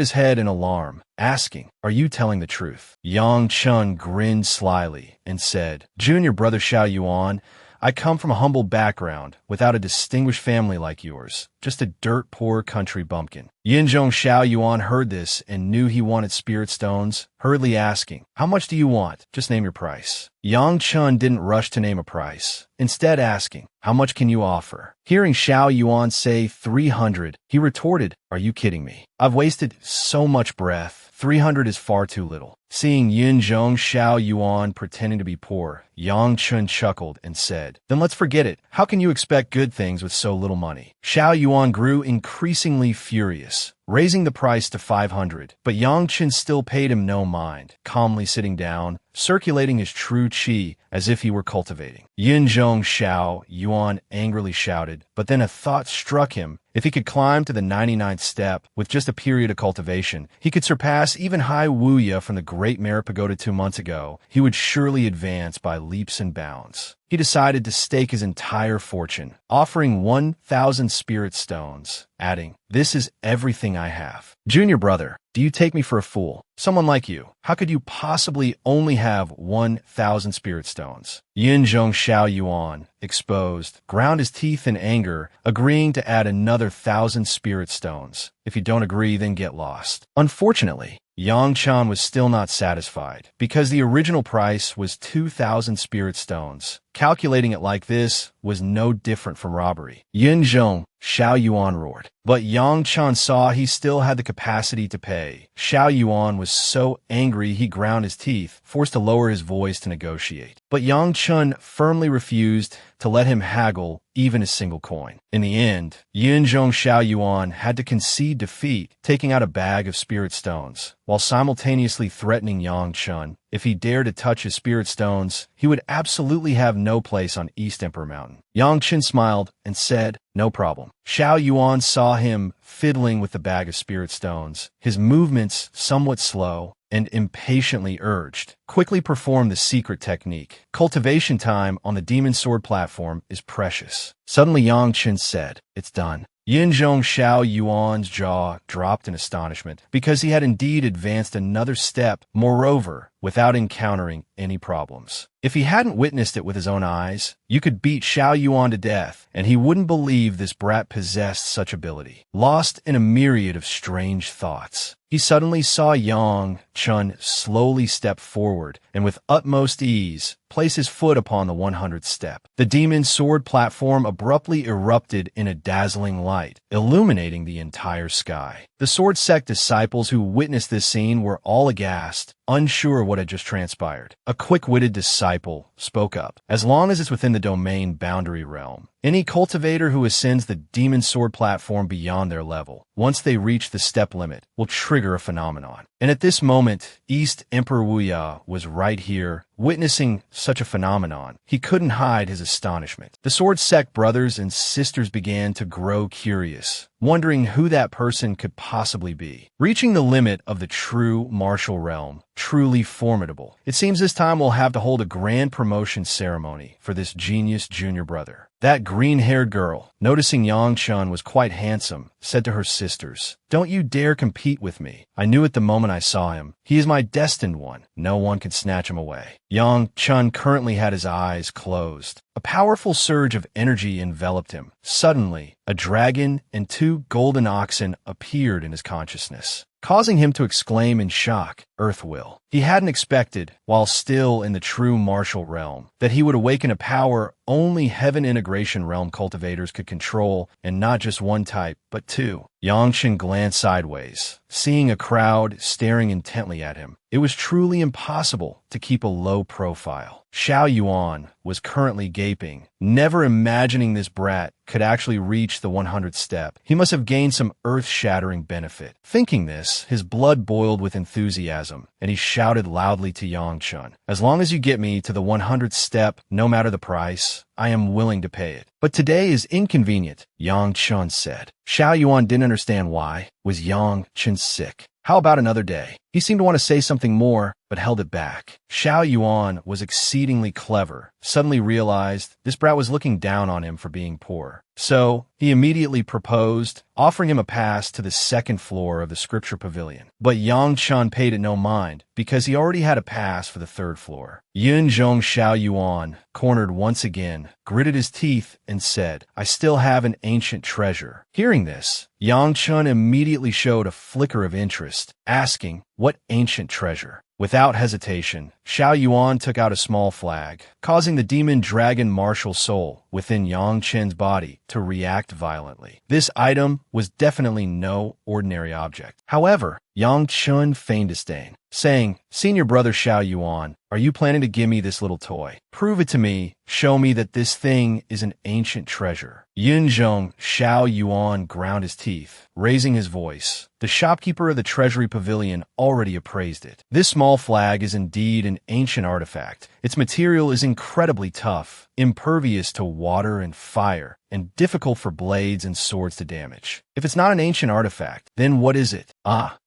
his head in alarm, asking, "Are you telling the truth?" Yang Chun grinned slyly and said, "Junior brother Xiao Yuan, I come from a humble background, without a distinguished family like yours, just a dirt-poor country bumpkin." Yinzhong Xiao Yuan heard this and knew he wanted spirit stones, hurriedly asking, "How much do you want? Just name your price." Yang Chun didn't rush to name a price, instead asking, "How much can you offer?" Hearing Xiao Yuan say 300, he retorted, "Are you kidding me? I've wasted so much breath. 300 is far too little." Seeing Yinzhong Xiao Yuan pretending to be poor, Yang Chun chuckled and said, "Then let's forget it. How can you expect good things with so little money?" Xiao Yuan grew increasingly furious, raising the price to 500, but Yang Chun still paid him no mind, calmly sitting down, circulating his true chi as if he were cultivating. Yinzhong Xiao Yuan angrily shouted, but then a thought struck him. If he could climb to the 99th step with just a period of cultivation, he could surpass even Hai Wuya from the Great Merit Pagoda 2 months ago. He would surely advance by leaps and bounds. He decided to stake his entire fortune, offering 1,000 spirit stones, adding, "This is everything I have." "Junior brother, do you take me for a fool? Someone like you, how could you possibly only have 1,000 spirit stones?" Yinzhong Xiao Yuan, exposed, ground his teeth in anger, agreeing to add another 1,000 spirit stones. "If you don't agree, then get lost." Unfortunately, Yang Chun was still not satisfied, because the original price was 2,000 spirit stones. Calculating it like this was no different from robbery. Yinzhong Xiao Yuan roared. But Yang Chun saw he still had the capacity to pay. Xiao Yuan was so angry he ground his teeth, forced to lower his voice to negotiate. But Yang Chun firmly refused to let him haggle even a single coin. In the end, Yinzhong Xiao Yuan had to concede defeat, taking out a bag of spirit stones, while simultaneously threatening Yang Chun. If he dared to touch his spirit stones, he would absolutely have no place on East Emperor Mountain. Yang Chun smiled and said, "No problem." Xiao Yuan saw him fiddling with the bag of spirit stones, his movements somewhat slow, and impatiently urged, "Quickly perform the secret technique. Cultivation time on the Demon Sword platform is precious." Suddenly Yang Chun said, "It's done." Yinzhong Xiao Yuan's jaw dropped in astonishment, because he had indeed advanced another step, moreover, without encountering any problems. If he hadn't witnessed it with his own eyes, you could beat Xiao Yuan to death, and he wouldn't believe this brat possessed such ability. Lost in a myriad of strange thoughts, he suddenly saw Yang Chun slowly step forward, and with utmost ease, place his foot upon the 100th step. The demon's sword platform abruptly erupted in a dazzling light, illuminating the entire sky. The Sword Sect disciples who witnessed this scene were all aghast, unsure what had just transpired. A quick-witted disciple spoke up. As long as it's within the domain boundary realm, any cultivator who ascends the demon sword platform beyond their level, once they reach the step limit, will trigger a phenomenon. And at this moment, East Emperor Wuya was right here, witnessing such a phenomenon. He couldn't hide his astonishment. The Sword Sect brothers and sisters began to grow curious, wondering who that person could possibly be. Reaching the limit of the true martial realm, truly formidable. It seems this time we'll have to hold a grand promotion ceremony for this genius junior brother. That green-haired girl, noticing Yang Chun was quite handsome, said to her sisters, "Don't you dare compete with me. I knew it the moment I saw him. He is my destined one. No one can snatch him away." Yang Chun currently had his eyes closed. A powerful surge of energy enveloped him. Suddenly, a dragon and 2 golden oxen appeared in his consciousness, causing him to exclaim in shock, "Earth will." He hadn't expected, while still in the true martial realm, that he would awaken a power only Heaven Integration Realm cultivators could control, and not just one type, but 2. Yang Chen glanced sideways, seeing a crowd staring intently at him. It was truly impossible to keep a low profile. Xiao Yuan was currently gaping, never imagining this brat could actually reach the 100th step. He must have gained some earth-shattering benefit. Thinking this, his blood boiled with enthusiasm, and he shouted loudly to Yang Chun, "As long as you get me to the 100th step, no matter the price, I am willing to pay it." "But today is inconvenient," Yang Chun said. Xiao Yuan didn't understand why. Was Yang Chun sick? How about another day? He seemed to want to say something more, but held it back. Xiao Yuan was exceedingly clever, suddenly realized this brat was looking down on him for being poor. So, he immediately proposed, offering him a pass to the 2nd floor of the Scripture Pavilion. But Yang Chun paid it no mind, because he already had a pass for the 3rd floor. Yunzhong Xiao Yuan, cornered once again, gritted his teeth and said, "I still have an ancient treasure." Hearing this, Yang Chun immediately showed a flicker of interest, asking, "What ancient treasure?" Without hesitation, Xiao Yuan took out a small flag, causing the demon dragon martial soul within Yang Chen's body to react violently. This item was definitely no ordinary object. However, Yang Chun feigned disdain, saying, "Senior brother Xiao Yuan, are you planning to give me this little toy? Prove it to me. Show me that this thing is an ancient treasure." Yunzhong Xiao Yuan ground his teeth, raising his voice. The shopkeeper of the Treasury Pavilion already appraised it. This small flag is indeed an ancient artifact. Its material is incredibly tough, impervious to water and fire, and difficult for blades and swords to damage. If it's not an ancient artifact, then what is it?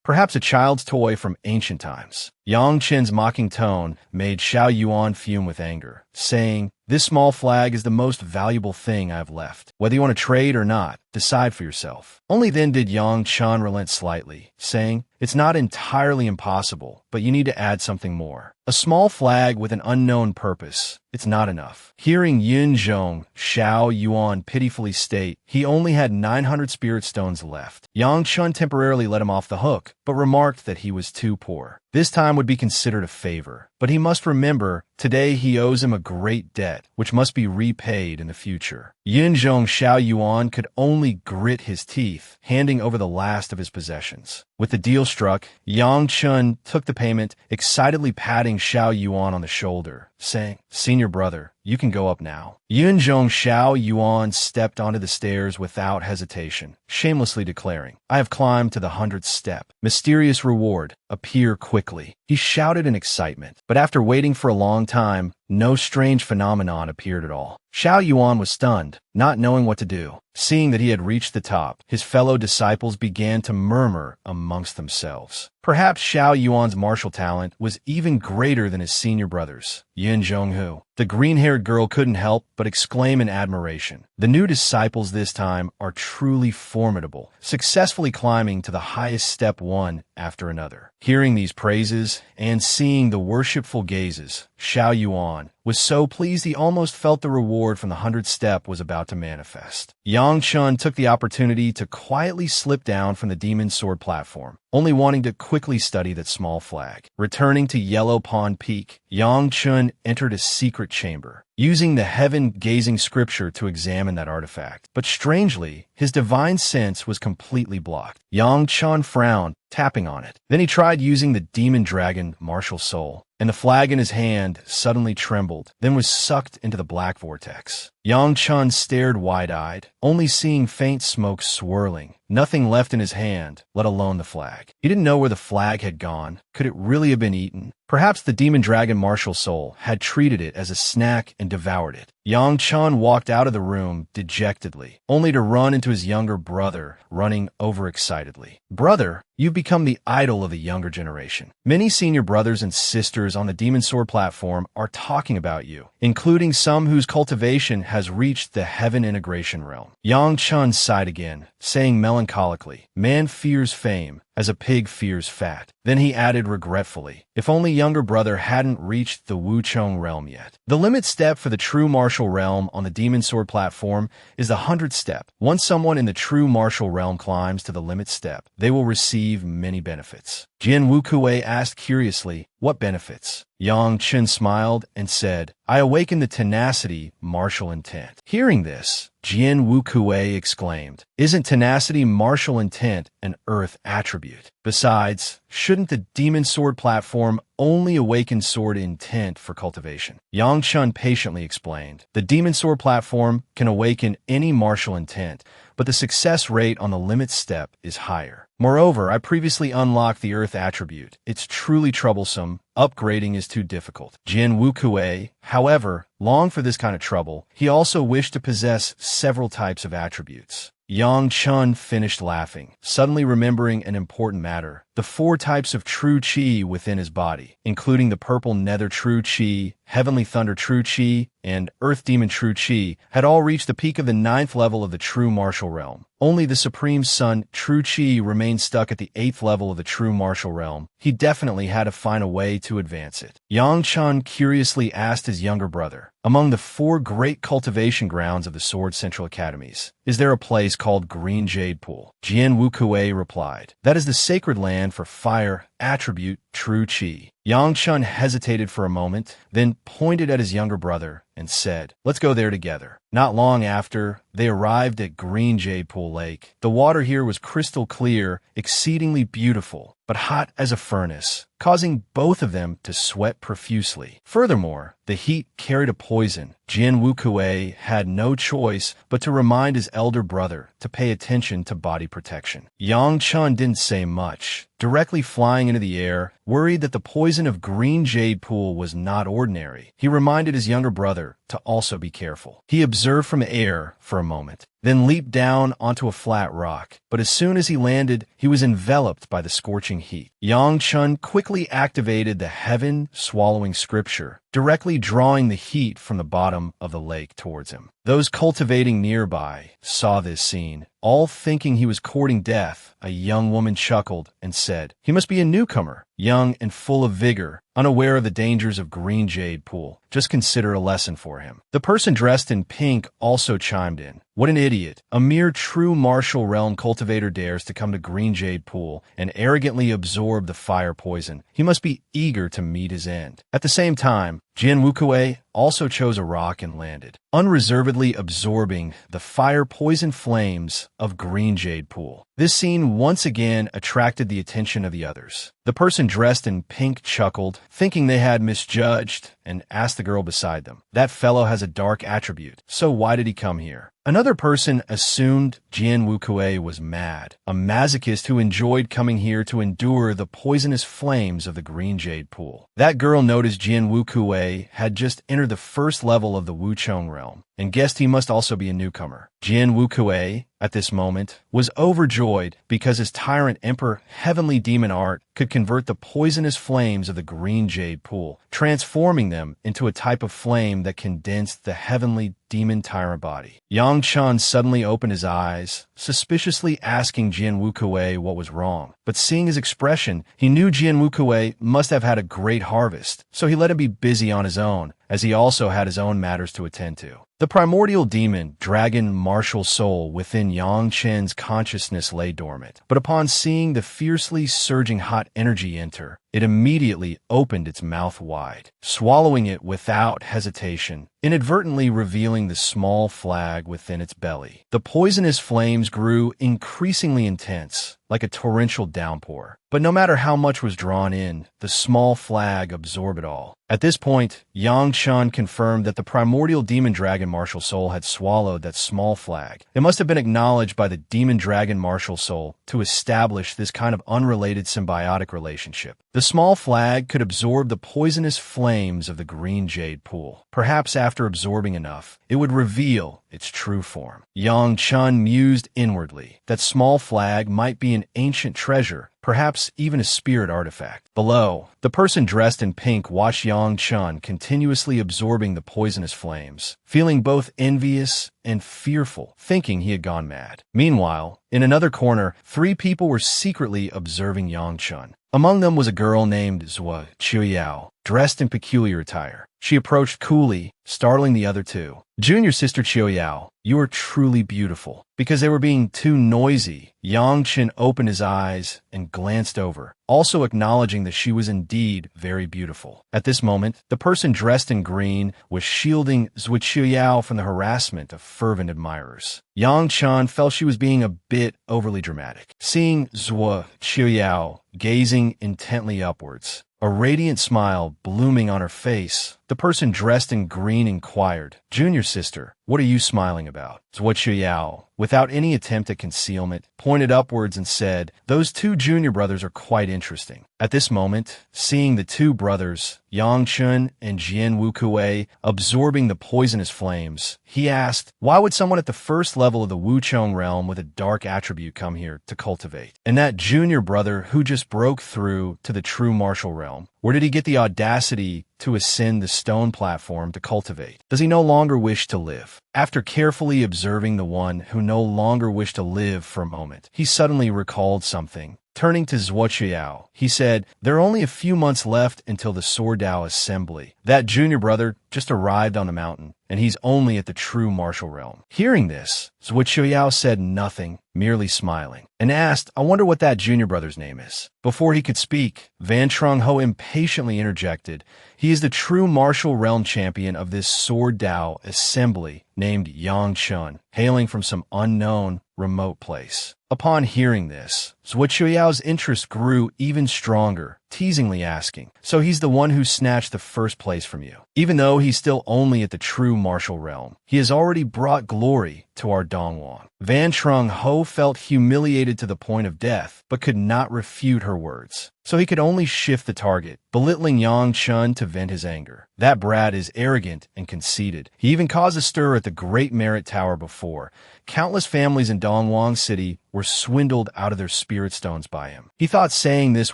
Perhaps a child's toy from ancient times. Yang Chen's mocking tone made Xiao Yuan fume with anger, saying, "This small flag is the most valuable thing I have left. Whether you want to trade or not, decide for yourself." Only then did Yang Chan relent slightly, saying, "It's not entirely impossible, but you need to add something more. A small flag with an unknown purpose. It's not enough." Hearing Yunzhong Xiao Yuan pitifully state he only had 900 spirit stones left, Yang Chun temporarily let him off the hook, but remarked that he was too poor. This time would be considered a favor, but he must remember today he owes him a great debt, which must be repaid in the future. Yunzhong Xiao Yuan could only grit his teeth, handing over the last of his possessions. With the deal struck, Yang Chun took the payment, excitedly patting Xiao Yuan on the shoulder, saying, "Senior brother, you can go up now." Yunzhong Xiao Yuan stepped onto the stairs without hesitation, shamelessly declaring, "I have climbed to the 100th step. Mysterious reward, appear quickly." He shouted in excitement, but after waiting for a long time, no strange phenomenon appeared at all. Xiao Yuan was stunned, not knowing what to do. Seeing that he had reached the top, his fellow disciples began to murmur amongst themselves. Perhaps Xiao Yuan's martial talent was even greater than his senior brothers. Yin Zhonghu, the green-haired girl, couldn't help but exclaim in admiration. The new disciples this time are truly formidable, successfully climbing to the highest step one after another. Hearing these praises and seeing the worshipful gazes, Xiao Yuan was so pleased he almost felt the reward from the 100th step was about to manifest. Yang Chun took the opportunity to quietly slip down from the demon sword platform, only wanting to quickly study that small flag. Returning to Yellow Pond Peak, Yang Chun entered a secret chamber, using the heaven-gazing scripture to examine that artifact. But strangely, his divine sense was completely blocked. Yang Chun frowned, tapping on it. Then he tried using the demon dragon martial soul, and the flag in his hand suddenly trembled, then was sucked into the black vortex. Yang Chun stared wide-eyed, only seeing faint smoke swirling, nothing left in his hand, let alone the flag. He didn't know where the flag had gone. Could it really have been eaten? Perhaps the demon dragon martial soul had treated it as a snack and devoured it. Yang Chun walked out of the room dejectedly, only to run into his younger brother, running overexcitedly. Brother, you've become the idol of the younger generation. Many senior brothers and sisters on the Demon Sword platform are talking about you, including some whose cultivation has reached the heaven integration realm. Yang Chun sighed again, saying melancholically, man fears fame as a pig fears fat. Then he added regretfully, if only younger brother hadn't reached the Wuchong realm yet. The limit step for the true martial realm on the Demon Sword platform is the 100th step. Once someone in the true martial realm climbs to the limit step, they will receive many benefits. Jin Wukue asked curiously, what benefits? Yang Chun smiled and said, I awaken the tenacity, martial intent. Hearing this, Jin Wukue exclaimed, isn't tenacity, martial intent an earth attribute? Besides, shouldn't the demon sword platform only awaken sword intent for cultivation? Yang Chun patiently explained, the demon sword platform can awaken any martial intent, but the success rate on the limit step is higher. Moreover, I previously unlocked the earth attribute. It's truly troublesome. Upgrading is too difficult. Jin Wukue, however, longed for this kind of trouble. He also wished to possess several types of attributes. Yang Chun finished laughing, suddenly remembering an important matter. The 4 types of true chi within his body, including the purple nether true chi, heavenly thunder true chi, and earth demon true chi, had all reached the peak of the 9th level of the true martial realm. Only the supreme sun true chi remained stuck at the 8th level of the true martial realm. He definitely had to find a way to advance it. Yang Chun curiously asked his younger brother, among the 4 great cultivation grounds of the Sword Central Academies, is there a place called Green Jade Pool? Jin Wukue replied, that is the sacred land for fire attribute true chi. Yang Chun hesitated for a moment, then pointed at his younger brother and said, let's go there together. Not long after, they arrived at Green Jade Pool Lake. The water here was crystal clear, exceedingly beautiful, but hot as a furnace, causing both of them to sweat profusely. Furthermore, the heat carried a poison. Jin Wukue had no choice but to remind his elder brother to pay attention to body protection. Yang Chun didn't say much, directly flying into the air, worried that the poison of Green Jade Pool was not ordinary. He reminded his younger brother to also be careful. He observed from air for a moment, then leaped down onto a flat rock. But as soon as he landed, he was enveloped by the scorching heat. Yang Chun quickly activated the heaven-swallowing scripture, directly drawing the heat from the bottom of the lake towards him. Those cultivating nearby saw this scene. All thinking he was courting death, a young woman chuckled and said, he must be a newcomer, young and full of vigor, unaware of the dangers of Green Jade Pool. Just consider a lesson for him. The person dressed in pink also chimed in. What an idiot. A mere true martial realm cultivator dares to come to Green Jade Pool and arrogantly absorb the fire poison. He must be eager to meet his end. At the same time, Jin Wukue also chose a rock and landed, unreservedly absorbing the fire poison flames of Green Jade Pool. This scene once again attracted the attention of the others. The person dressed in pink chuckled, thinking they had misjudged, and asked the girl beside them, that fellow has a dark attribute, so why did he come here? Another person assumed Jian Wukui was mad, a masochist who enjoyed coming here to endure the poisonous flames of the green jade pool. That girl noticed Jian Wukui had just entered the first level of the Wuchong realm, and guessed he must also be a newcomer. Jian Wukui, at this moment, was overjoyed because his tyrant emperor Heavenly Demon Art could convert the poisonous flames of the green jade pool, transforming them into a type of flame that condensed the heavenly demon tyrant body. Yang Chun suddenly opened his eyes, suspiciously asking Jian Wukui what was wrong. But seeing his expression, he knew Jian Wukui must have had a great harvest, so he let him be busy on his own, as he also had his own matters to attend to. The primordial demon, dragon martial soul within Yang Chen's consciousness lay dormant, but upon seeing the fiercely surging hot energy enter, it immediately opened its mouth wide, swallowing it without hesitation, inadvertently revealing the small flag within its belly. The poisonous flames grew increasingly intense, like a torrential downpour. But no matter how much was drawn in, the small flag absorbed it all. At this point, Yang Chun confirmed that the primordial demon dragon martial soul had swallowed that small flag. It must have been acknowledged by the demon dragon martial soul to establish this kind of unrelated symbiotic relationship. The small flag could absorb the poisonous flames of the green jade pool. Perhaps after absorbing enough, it would reveal its true form. Yang Chun mused inwardly. That small flag might be an ancient treasure, perhaps even a spirit artifact. Below, the person dressed in pink watched Yang Chun continuously absorbing the poisonous flames, feeling both envious and fearful, thinking he had gone mad. Meanwhile, in another corner, 3 people were secretly observing Yang Chun. Among them was a girl named Zhua Qiuyao, dressed in peculiar attire. She approached coolly, startling the other 2. Junior sister Qiuyao, you are truly beautiful. Because they were being too noisy, Yang Chen opened his eyes and glanced over, also acknowledging that she was indeed very beautiful. At this moment, the person dressed in green was shielding Zhua Qiuyao from the harassment of fervent admirers. Yang Chen felt she was being a bit overly dramatic. Seeing Zhua Qiuyao gazing intently upwards, a radiant smile blooming on her face, the person dressed in green inquired, Junior sister, what are you smiling about? Zhua Qiuyao, without any attempt at concealment, pointed upwards and said, those 2 junior brothers are quite interesting. At this moment, seeing the 2 brothers, Yang Chun and Jian Wukui, absorbing the poisonous flames, he asked, why would someone at the first level of the Wuchong realm with a dark attribute come here to cultivate? And that junior brother who just broke through to the true martial realm, where did he get the audacity to ascend the stone platform to cultivate? Does he no longer wish to live? After carefully observing the one who no longer wished to live for a moment, he suddenly recalled something. Turning to Zhuo Qiuyao, he said, there are only a few months left until the Sword Dao assembly. That junior brother just arrived on the mountain, and he's only at the true martial realm. Hearing this, Zhuo Qiuyao said nothing, merely smiling, and asked, I wonder what that junior brother's name is. Before he could speak, Van Trung Ho impatiently interjected, he is the true martial realm champion of this Sword Dao assembly, named Yang Chun, hailing from some unknown, remote place. Upon hearing this, Zhuo Qiuyao's interest grew even stronger, teasingly asking, so he's the one who snatched the first place from you. Even though he's still only at the true martial realm, he has already brought glory to our Dongwon. Van Trung Ho felt humiliated to the point of death, but could not refute her words. So he could only shift the target, belittling Yang Chun to vent his anger. That brat is arrogant and conceited. He even caused a stir at the Great Merit Tower before. Countless families in Dongwon City were swindled out of their spirit stones by him. He thought saying this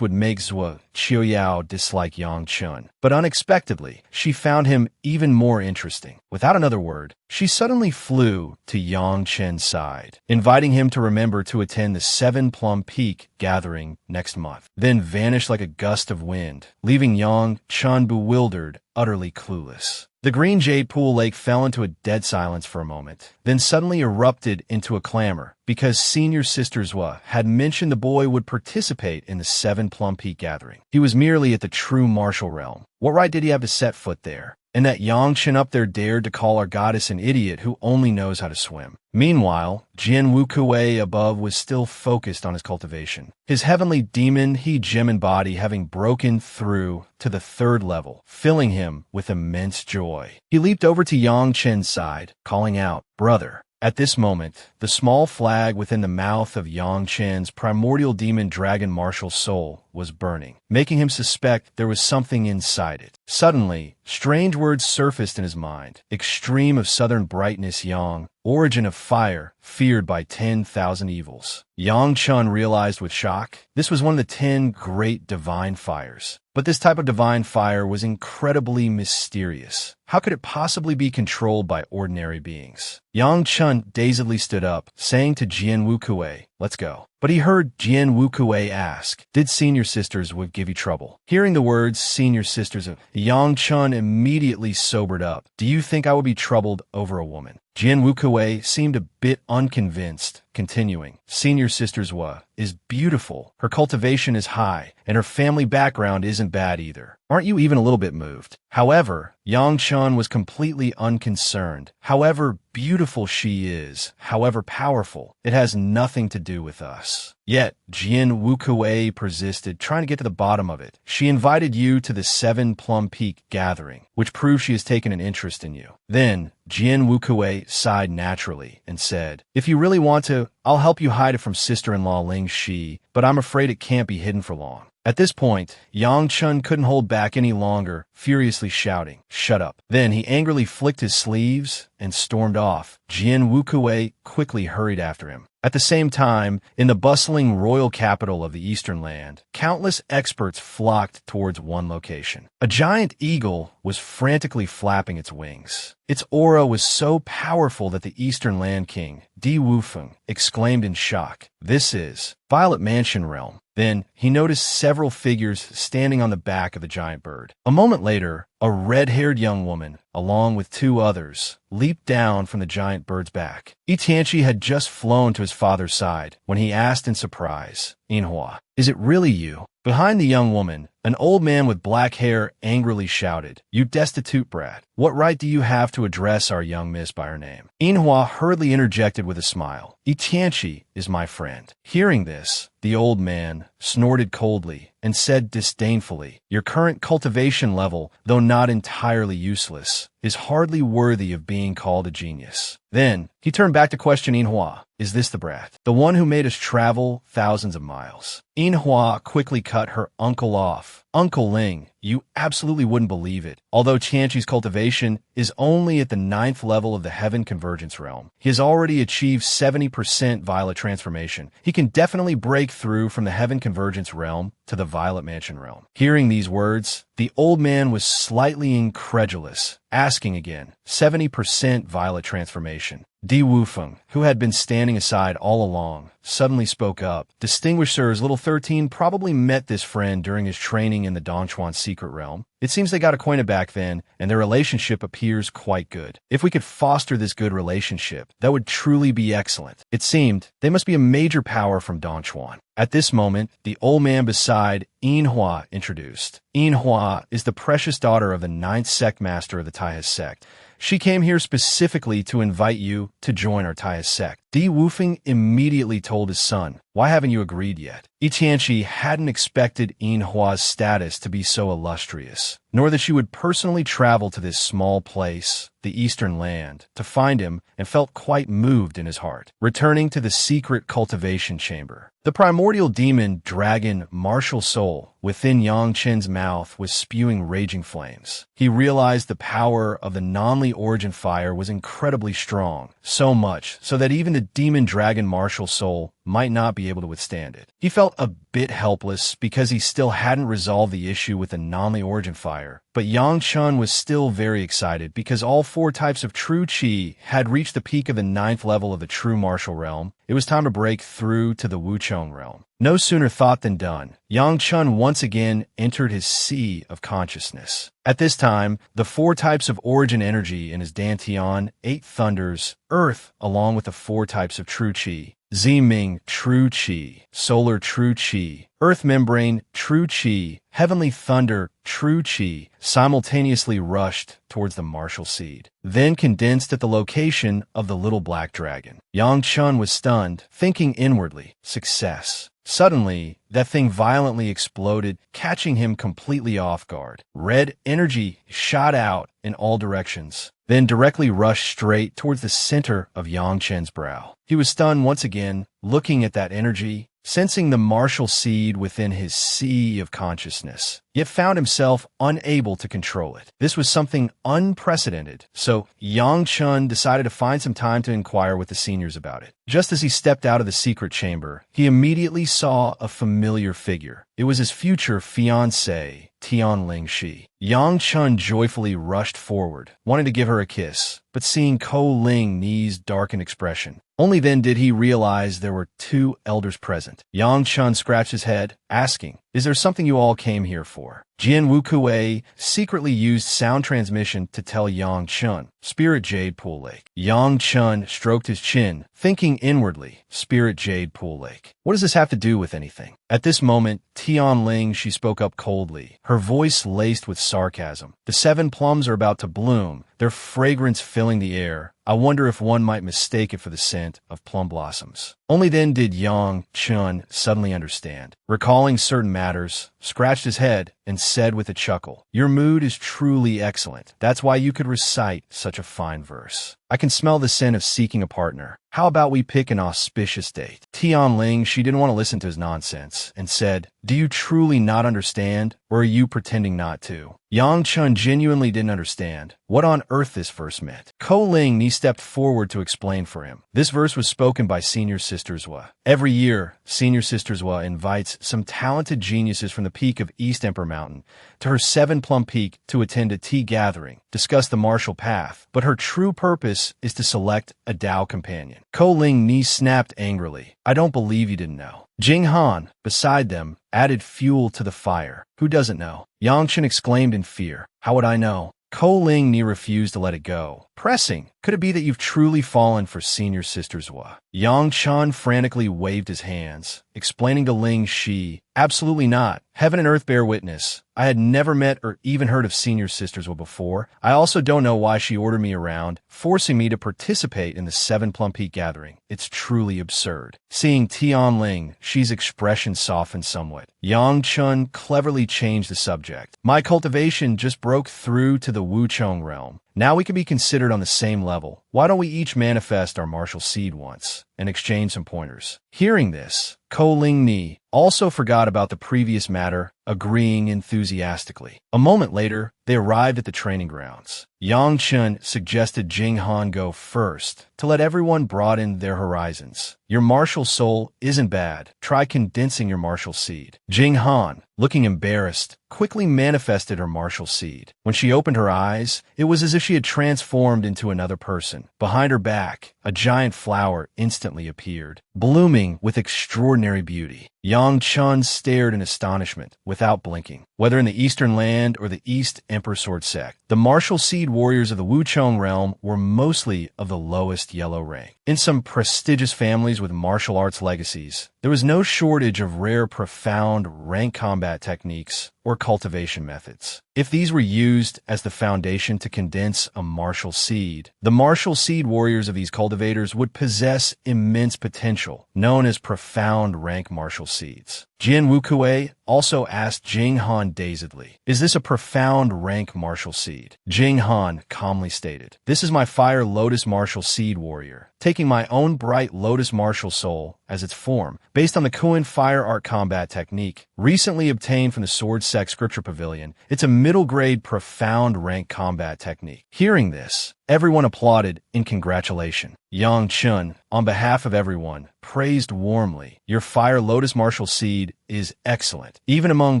would make Zhuo Qiuyao dislike Yang Chun, but unexpectedly, she found him even more interesting. Without another word, she suddenly flew to Yang Chen's side, inviting him to remember to attend the 7 Plum Peak gathering next month, then vanished like a gust of wind, leaving Yang Chun bewildered, utterly clueless. The green jade pool lake fell into a dead silence for a moment, then suddenly erupted into a clamor, because senior sister Zhua had mentioned the boy would participate in the 7 Plum Peak gathering. He was merely at the true martial realm. What right did he have to set foot there? And that Yang Chen up there dared to call our goddess an idiot who only knows how to swim. Meanwhile, Jian Wukui above was still focused on his cultivation. His heavenly demon he-gemin body having broken through to the 3rd level, filling him with immense joy. He leaped over to Yang Chen's side, calling out, "Brother." At this moment, the small flag within the mouth of Yang Chen's primordial demon dragon martial soul was burning, making him suspect there was something inside it. Suddenly, strange words surfaced in his mind. Extreme of southern brightness Yang, origin of fire, feared by 10,000 evils. Yang Chen realized with shock, this was one of the 10 great divine fires. But this type of divine fire was incredibly mysterious. How could it possibly be controlled by ordinary beings? Yang Chen dazedly stood up, saying to Jian Wukue, "Let's go." But he heard Jian Wukue ask, "Did senior sisters would give you trouble?" Hearing the words senior sisters, Yang Chen immediately sobered up. "Do you think I would be troubled over a woman?" Jian Wukue seemed a bit unconvinced, continuing, "Senior sisters is beautiful. Her cultivation is high, and her family background isn't bad either. Aren't you even a little bit moved?" However, Yang Chen was completely unconcerned. However beautiful she is, however powerful, it has nothing to do with us. Yet, Jian Wukue persisted, trying to get to the bottom of it. "She invited you to the 7 Plum Peak gathering, which proves she has taken an interest in you." Then, Jian Wukue sighed naturally and said, "If you really want to, I'll help you hide it from sister-in-law Ling Shi, but I'm afraid it can't be hidden for long." At this point, Yang Chen couldn't hold back any longer, furiously shouting, "Shut up." Then he angrily flicked his sleeves and stormed off. Jian Wukue quickly hurried after him. At the same time, in the bustling royal capital of the Eastern Land, countless experts flocked towards one location. A giant eagle was frantically flapping its wings. Its aura was so powerful that the Eastern Land King, Di Wufeng, exclaimed in shock, "This is Violet Mansion Realm." Then he noticed several figures standing on the back of the giant bird. A moment later, a red-haired young woman, along with 2 others, leaped down from the giant bird's back. Itianchi had just flown to his father's side when he asked in surprise, "Inhua, is it really you?" Behind the young woman, an old man with black hair angrily shouted, "You destitute brat, what right do you have to address our young miss by her name?" Inhua hurriedly interjected with a smile, "Itianchi is my friend." Hearing this, the old man snorted coldly and said disdainfully, "Your current cultivation level, though not entirely useless, is hardly worthy of being called a genius." Then, he turned back to question Inhua, "Is this the brat? The one who made us travel thousands of miles?" Inhua quickly cut her uncle off. "Uncle Ling, you absolutely wouldn't believe it. Although Qianqi's cultivation is only at the 9th level of the Heaven Convergence Realm, he has already achieved 70% Violet Transformation. He can definitely break through from the Heaven Convergence Realm to the Violet Mansion Realm." Hearing these words, the old man was slightly incredulous, asking again, 70% Violet Transformation. Di Wufeng, who had been standing aside all along, suddenly spoke up. "Distinguished Sirs, little 13 probably met this friend during his training in the Dongchuan secret realm. It seems they got acquainted back then, and their relationship appears quite good. If we could foster this good relationship, that would truly be excellent." It seemed they must be a major power from Dongchuan. At this moment, the old man beside Inhua introduced. "Inhua is the precious daughter of the 9th sect master of the Taihas sect. She came here specifically to invite you to join our Taihas sect." Di Wufeng immediately told his son, "Why haven't you agreed yet?" Itianchi hadn't expected Inhua's status to be so illustrious, nor that she would personally travel to this small place, the Eastern Land, to find him, and felt quite moved in his heart. Returning to the secret cultivation chamber, the primordial demon dragon martial soul within Yang Chen's mouth was spewing raging flames. He realized the power of the non-Li origin fire was incredibly strong, so much so that even the demon dragon martial soul might not be able to withstand it. He felt a bit helpless because he still hadn't resolved the issue with the non-Li origin fire, but Yang Chen was still very excited because all 4 types of true Qi had reached the peak of the 9th level of the true martial realm. It was time to break through to the Wuchong realm. No sooner thought than done. Yang Chen once again entered his sea of consciousness. At this time, the 4 types of origin energy in his Dantian, 8 thunders, earth, along with the 4 types of true Qi, Ziming, true Qi, solar true Qi, earth membrane, true Qi, heavenly thunder, true Qi, simultaneously rushed towards the martial seed, then condensed at the location of the little black dragon. Yang Chen was stunned, thinking inwardly, success. Suddenly, that thing violently exploded, catching him completely off guard. Red energy shot out in all directions, then directly rushed straight towards the center of Yang Chen's brow. He was stunned once again, looking at that energy, sensing the martial seed within his sea of consciousness, yet found himself unable to control it. This was something unprecedented, so Yang Chen decided to find some time to inquire with the seniors about it. Just as he stepped out of the secret chamber, he immediately saw a familiar figure. It was his future fiancée, Tian Shi. Yang Chen joyfully rushed forward, wanting to give her a kiss, but seeing Ko Ling Ni's darkened expression, only then did he realize there were two elders present. Yang Chen scratched his head, asking, "Is there something you all came here for?" Jin Wukue secretly used sound transmission to tell Yang Chen, "Spirit Jade Pool Lake." Yang Chen stroked his chin, thinking inwardly, "Spirit Jade Pool Lake. What does this have to do with anything?" At this moment, Tian she spoke up coldly, her voice laced with sarcasm. "The 7 plums are about to bloom, their fragrance filling the air. I wonder if one might mistake it for the scent of plum blossoms." Only then did Yang Chen suddenly understand. Recalling certain matters, scratched his head, and said with a chuckle, "Your mood is truly excellent. That's why you could recite such a fine verse. I can smell the scent of seeking a partner. How about we pick an auspicious date?" Tian she didn't want to listen to his nonsense, and said, "Do you truly not understand, or are you pretending not to?" Yang Chen genuinely didn't understand what on earth this verse meant. Ko Ling Ni stepped forward to explain for him. This verse was spoken by Senior Sister Zwa. Every year, Senior Sister Zwa invites some talented geniuses from the peak of East Emperor Mountain to her 7-plum peak to attend a tea gathering, discuss the martial path, but her true purpose is to select a Tao companion. Ko Ling Ni snapped angrily, "I don't believe you didn't know." Jing Han, beside them, added fuel to the fire. "Who doesn't know?" Yang Chen exclaimed in fear. "How would I know?" Ko Ling Ni refused to let it go, pressing, "Could it be that you've truly fallen for Senior Sister Zwa?" Yang Chen frantically waved his hands, explaining to Ling Shi, "Absolutely not. Heaven and earth bear witness. I had never met or even heard of Senior Sister Zwa before. I also don't know why she ordered me around, forcing me to participate in the 7-plum peak gathering. It's truly absurd." Seeing Tian Shi's expression soften somewhat, Yang Chen cleverly changed the subject. "My cultivation just broke through to the Wuchong realm. Now we can be considered on the same level. Why don't we each manifest our martial seed once and exchange some pointers?" Hearing this, Ko Ling Ni also forgot about the previous matter, agreeing enthusiastically. A moment later, they arrived at the training grounds. Yang Chen suggested Jing Han go first to let everyone broaden their horizons. "Your martial soul isn't bad. Try condensing your martial seed." Jing Han, looking embarrassed, quickly manifested her martial seed. When she opened her eyes, it was as if she had transformed into another person. Behind her back, a giant flower instantly appeared, blooming with extraordinary beauty. Yang Chen stared in astonishment, without blinking. Whether in the Eastern Land or the East Emperor Sword Sect, the martial seed warriors of the Wuchong realm were mostly of the lowest yellow rank. In some prestigious families with martial arts legacies, there was no shortage of rare, profound rank combat techniques or cultivation methods. If these were used as the foundation to condense a martial seed, the martial seed warriors of these cultivators would possess immense potential, known as profound rank martial seeds. Jin Wukue also asked Jing Han dazedly, "Is this a profound rank martial seed?" Jing Han calmly stated, "This is my fire lotus martial seed warrior, taking my own bright lotus martial soul as its form, based on the Kuan fire art combat technique, recently obtained from the Sword Sect Scripture Pavilion. It's a middle-grade profound rank combat technique." Hearing this, everyone applauded in congratulation. Yang Chen, on behalf of everyone, praised warmly, "Your fire lotus martial seed is excellent. Even among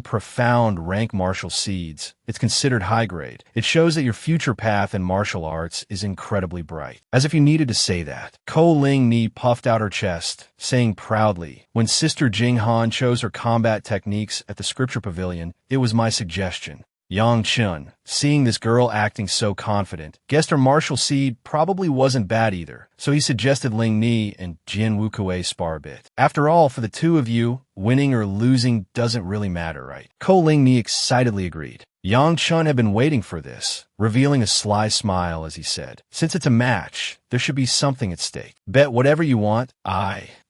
profound rank martial seeds, it's considered high grade. It shows that your future path in martial arts is incredibly bright." As if you needed to say that, Ko Ling Ni puffed out her chest, saying proudly, "When Sister Jing Han chose her combat techniques at the Scripture Pavilion, it was my suggestion." Yang Chen, seeing this girl acting so confident, guessed her martial seed probably wasn't bad either, so he suggested Ling Ni and Jin Wukue spar a bit. "After all, for the two of you, winning or losing doesn't really matter, right?" Ko Ling Ni excitedly agreed. Yang Chen had been waiting for this, revealing a sly smile as he said, "Since it's a match, there should be something at stake. Bet whatever you want."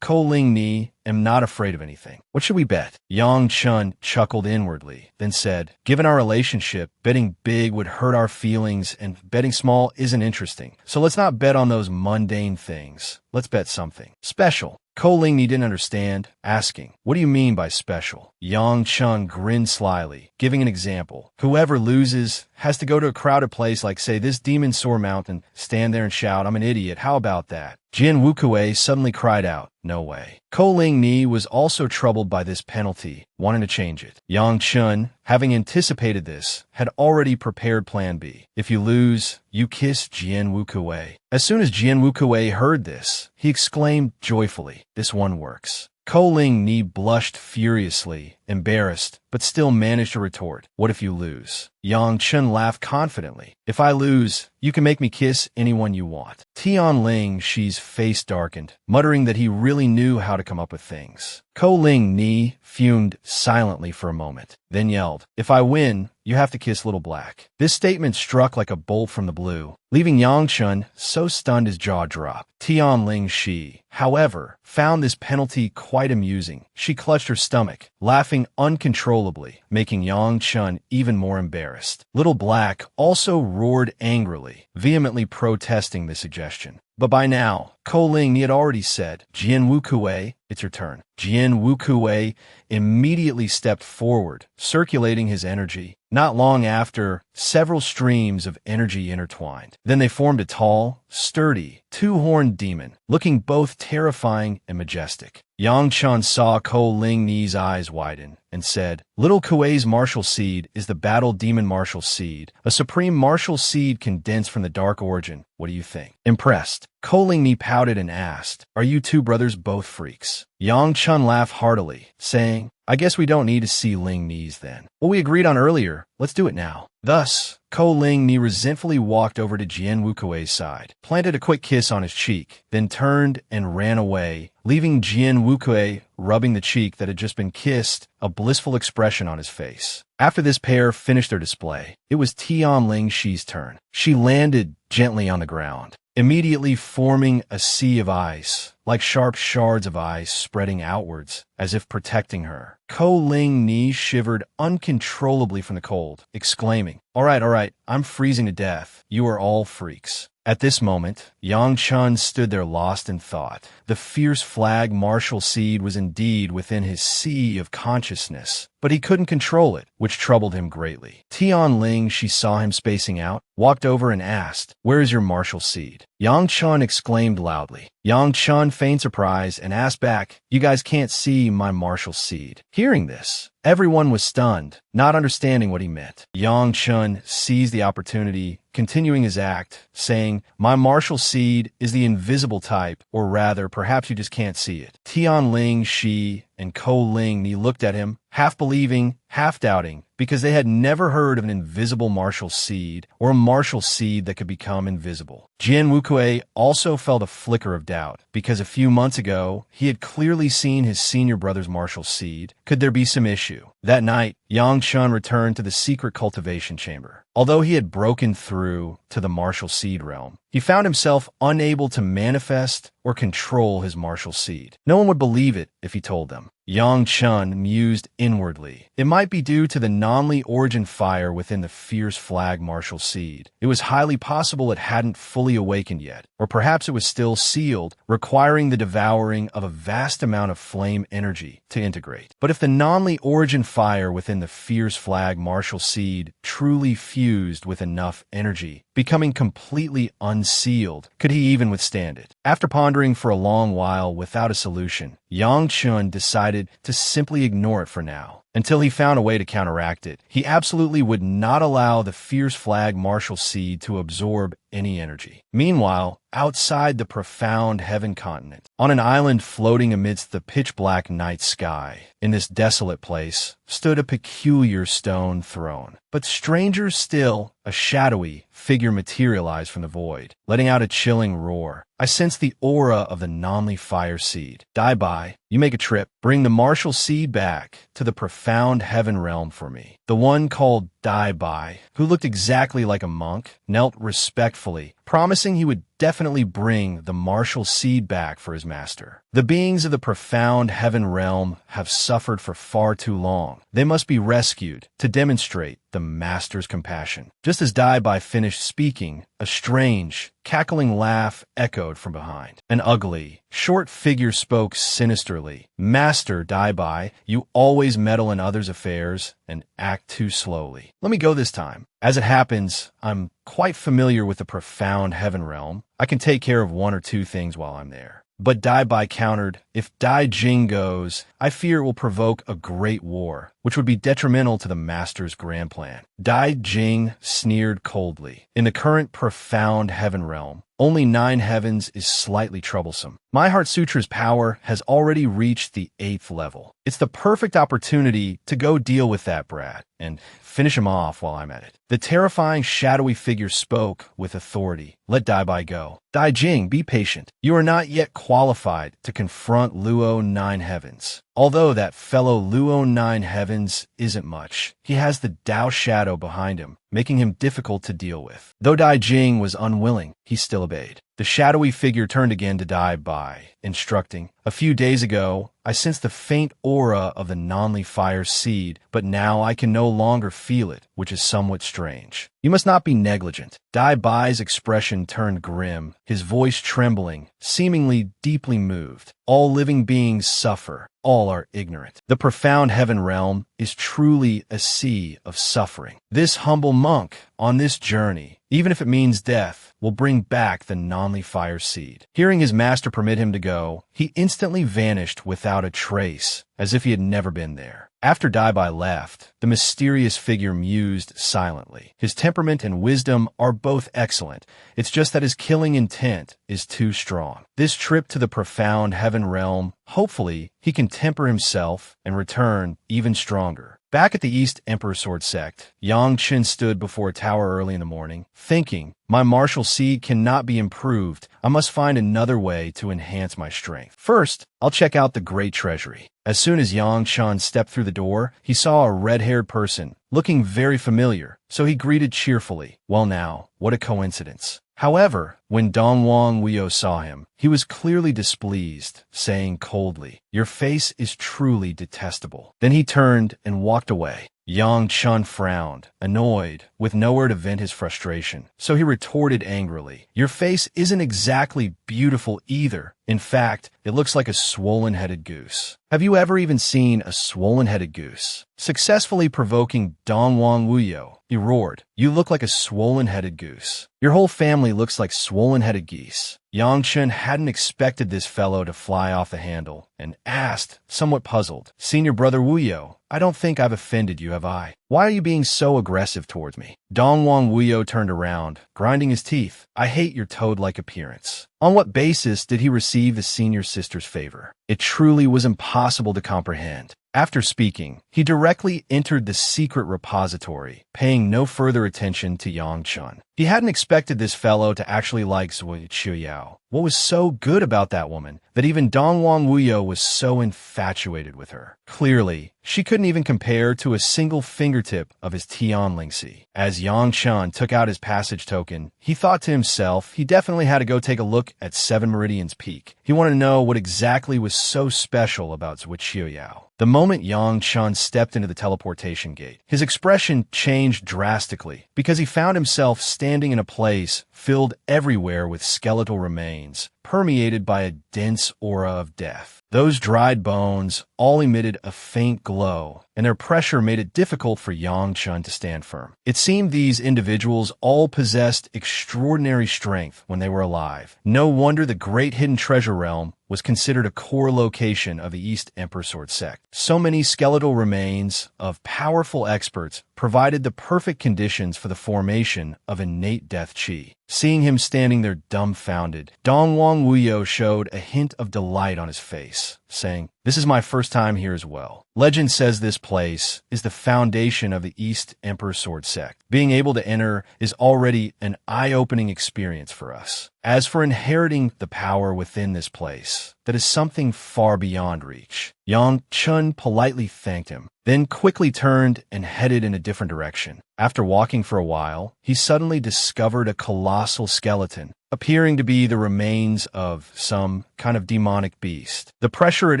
Ko Ling Ni am not afraid of anything. What should we bet? Yang Chun chuckled inwardly, then said, given our relationship, betting big would hurt our feelings and betting small isn't interesting. So let's not bet on those mundane things. Let's bet something special. Ko Lingni didn't understand, asking, what do you mean by special? Yang Chun grinned slyly, giving an example. Whoever loses has to go to a crowded place like, say, this Demon Soar Mountain, stand there and shout, I'm an idiot, how about that? Jin Wukue suddenly cried out, no way. Ko Lingni was also troubled by this penalty, wanting to change it. Yang Chun, having anticipated this, had already prepared plan B. If you lose, you kiss Jin Wukue. As soon as Jin Wukue heard this, he exclaimed joyfully, this one works. Ko Lingni blushed furiously, embarrassed, but still managed to retort, what if you lose? Yang Chun laughed confidently. If I lose, you can make me kiss anyone you want. Tian Lingxi's face darkened, muttering that he really knew how to come up with things. Ko Lingni fumed silently for a moment, then yelled, if I win, you have to kiss Little Black. This statement struck like a bolt from the blue, leaving Yang Chun so stunned his jaw dropped. Tian Lingxi, however, found this penalty quite amusing. She clutched her stomach, laughing uncontrollably, making Yang Chun even more embarrassed. Little Black also roared angrily, vehemently protesting the suggestion. But by now, Ko Lingni had already said, Jin Wukue, it's your turn. Jin Wukue immediately stepped forward, circulating his energy. Not long after, several streams of energy intertwined. Then they formed a tall, sturdy, two-horned demon, looking both terrifying and majestic. Yang Chun saw Ko Lingni's eyes widen and said, Little Kuei's martial seed is the battle demon martial seed, a supreme martial seed condensed from the dark origin. What do you think? Impressed, Ko Lingni pouted and asked, are you two brothers both freaks? Yang Chun laughed heartily, saying, I guess we don't need to see Lingni's then. What we agreed on earlier, let's do it now. Thus, Ko Lingni resentfully walked over to Jin Wukue's side, planted a quick kiss on his cheek, then turned and ran away, leaving Jin Wukue rubbing the cheek that had just been kissed, a blissful expression on his face. After this pair finished their display, it was Tian Lingxi's turn. She landed gently on the ground, immediately forming a sea of ice, like sharp shards of ice spreading outwards, as if protecting her. Ko Lingni shivered uncontrollably from the cold, exclaiming, all right, I'm freezing to death. You are all freaks. At this moment, Yang Chun stood there lost in thought. The fierce flag martial seed was indeed within his sea of consciousness, but he couldn't control it, which troubled him greatly. Tian Ling, she saw him spacing out, walked over and asked, where is your martial seed? Yang Chun exclaimed loudly. Yang Chun feigned surprise and asked back, you guys can't see my martial seed. Hearing this, everyone was stunned, not understanding what he meant. Yang Chun seized the opportunity, continuing his act, saying, my martial seed is the invisible type, or rather, perhaps you just can't see it. Tian Ling, she, and Ko Lingni looked at him, half believing, half doubting, because they had never heard of an invisible martial seed or a martial seed that could become invisible. Jin Wukue also felt a flicker of doubt, because a few months ago, he had clearly seen his senior brother's martial seed. Could there be some issue? That night, Yang Chun returned to the secret cultivation chamber. Although he had broken through to the martial seed realm, he found himself unable to manifest or control his martial seed. No one would believe it if he told them. Yang Chun mused inwardly. It might be due to the non-Li origin fire within the fierce flag martial seed. It was highly possible it hadn't fully awakened yet, or perhaps it was still sealed, requiring the devouring of a vast amount of flame energy to integrate. But if the non-Li origin fire within the fierce flag martial seed truly fused with enough energy, becoming completely unsealed, could he even withstand it? After pondering for a long while without a solution, Yang Chun decided to simply ignore it for now, until he found a way to counteract it. He absolutely would not allow the fierce flag martial seed to absorb any energy. Meanwhile, outside the profound heaven continent, on an island floating amidst the pitch-black night sky, in this desolate place, stood a peculiar stone throne. But stranger still, a shadowy figure materialized from the void, letting out a chilling roar. I sense the aura of the non-Li fire seed. Die by. You make a trip, bring the martial seed back to the profound heaven realm for me. The one called Dai Bai, who looked exactly like a monk, knelt respectfully, promising he would definitely bring the martial seed back for his master. The beings of the profound heaven realm have suffered for far too long. They must be rescued to demonstrate the master's compassion. Just as Dai Bai finished speaking, a strange, cackling laugh echoed from behind. An ugly, short figure spoke sinisterly. Master Dai Bai, you always meddle in others' affairs and act too slowly. Let me go this time. As it happens, I'm quite familiar with the profound heaven realm. I can take care of one or two things while I'm there. But Dai Bai countered, if Dai Jing goes, I fear it will provoke a great war, which would be detrimental to the master's grand plan. Dai Jing sneered coldly. In the current profound heaven realm, only 9 heavens is slightly troublesome. My Heart Sutra's power has already reached the 8th level. It's the perfect opportunity to go deal with that brat and finish him off while I'm at it. The terrifying shadowy figure spoke with authority. Let Dai Bai go. Dai Jing, be patient. You are not yet qualified to confront Luo 9 heavens. Although that fellow Luo 9 heavens isn't much, he has the Tao shadow behind him, making him difficult to deal with. Though Dai Jing was unwilling, he still obeyed. The shadowy figure turned again to Dai Bai, instructing, a few days ago, I sensed the faint aura of the Nanli fire seed, but now I can no longer feel it, which is somewhat strange. You must not be negligent. Dai Bai's expression turned grim, his voice trembling, seemingly deeply moved. All living beings suffer. All are ignorant. The profound heaven realm is truly a sea of suffering. This humble monk, on this journey, even if it means death, will bring back the Nanli fire seed. Hearing his master permit him to go, he instantly vanished without a trace, as if he had never been there. After Dai Bai left, the mysterious figure mused silently. His temperament and wisdom are both excellent. It's just that his killing intent is too strong. This trip to the profound heaven realm, hopefully, he can temper himself and return even stronger. Back at the East Emperor Sword Sect, Yang Chen stood before a tower early in the morning, thinking, my martial seed cannot be improved. I must find another way to enhance my strength. First, I'll check out the Great Treasury. As soon as Yang Chen stepped through the door, he saw a red-haired person, looking very familiar, so he greeted cheerfully. Well now, what a coincidence. However, when Dongwang Wuyo saw him, he was clearly displeased, saying coldly, your face is truly detestable. Then he turned and walked away. Yang Chen frowned, annoyed, with nowhere to vent his frustration, so he retorted angrily, your face isn't exactly beautiful either. In fact, it looks like a swollen-headed goose. Have you ever even seen a swollen-headed goose? Successfully provoking Dongwang Wuyo, he roared, you look like a swollen-headed goose. Your whole family looks like swollen-headed geese. Yang Chen hadn't expected this fellow to fly off the handle, and asked, somewhat puzzled, Senior Brother Wuyo, I don't think I've offended you, have I? Why are you being so aggressive towards me? Dongwang Wuyo turned around, grinding his teeth. I hate your toad-like appearance. On what basis did he receive the senior sister's favor? It truly was impossible to comprehend. After speaking, he directly entered the secret repository, paying no further attention to Yang Chen. He hadn't expected this fellow to actually like Zui Chiyao. What was so good about that woman that even Dongwang Wuyo was so infatuated with her? Clearly, she couldn't even compare to a single fingertip of his Tian Lingxi. As Yang Chen took out his passage token, he thought to himself he definitely had to go take a look at 7 Meridian's peak. He wanted to know what exactly was so special about Zui Chiyao. The moment Yang Chen stepped into the teleportation gate, his expression changed drastically because he found himself standing in a place filled everywhere with skeletal remains, permeated by a dense aura of death. Those dried bones all emitted a faint glow, and their pressure made it difficult for Yang Chen to stand firm. It seemed these individuals all possessed extraordinary strength when they were alive. No wonder the great hidden treasure realm was considered a core location of the East Emperor Sword Sect. So many skeletal remains of powerful experts provided the perfect conditions for the formation of innate death chi. Seeing him standing there dumbfounded, Dongwang Wuyo showed a hint of delight on his face. saying, "This is my first time here as well." Legend says this place is the foundation of the East Emperor Sword Sect. Being able to enter is already an eye-opening experience for us. As for inheriting the power within this place, that is something far beyond reach. Yang Chun politely thanked him, then quickly turned and headed in a different direction. After walking for a while, he suddenly discovered a colossal skeleton, appearing to be the remains of some kind of demonic beast. The pressure it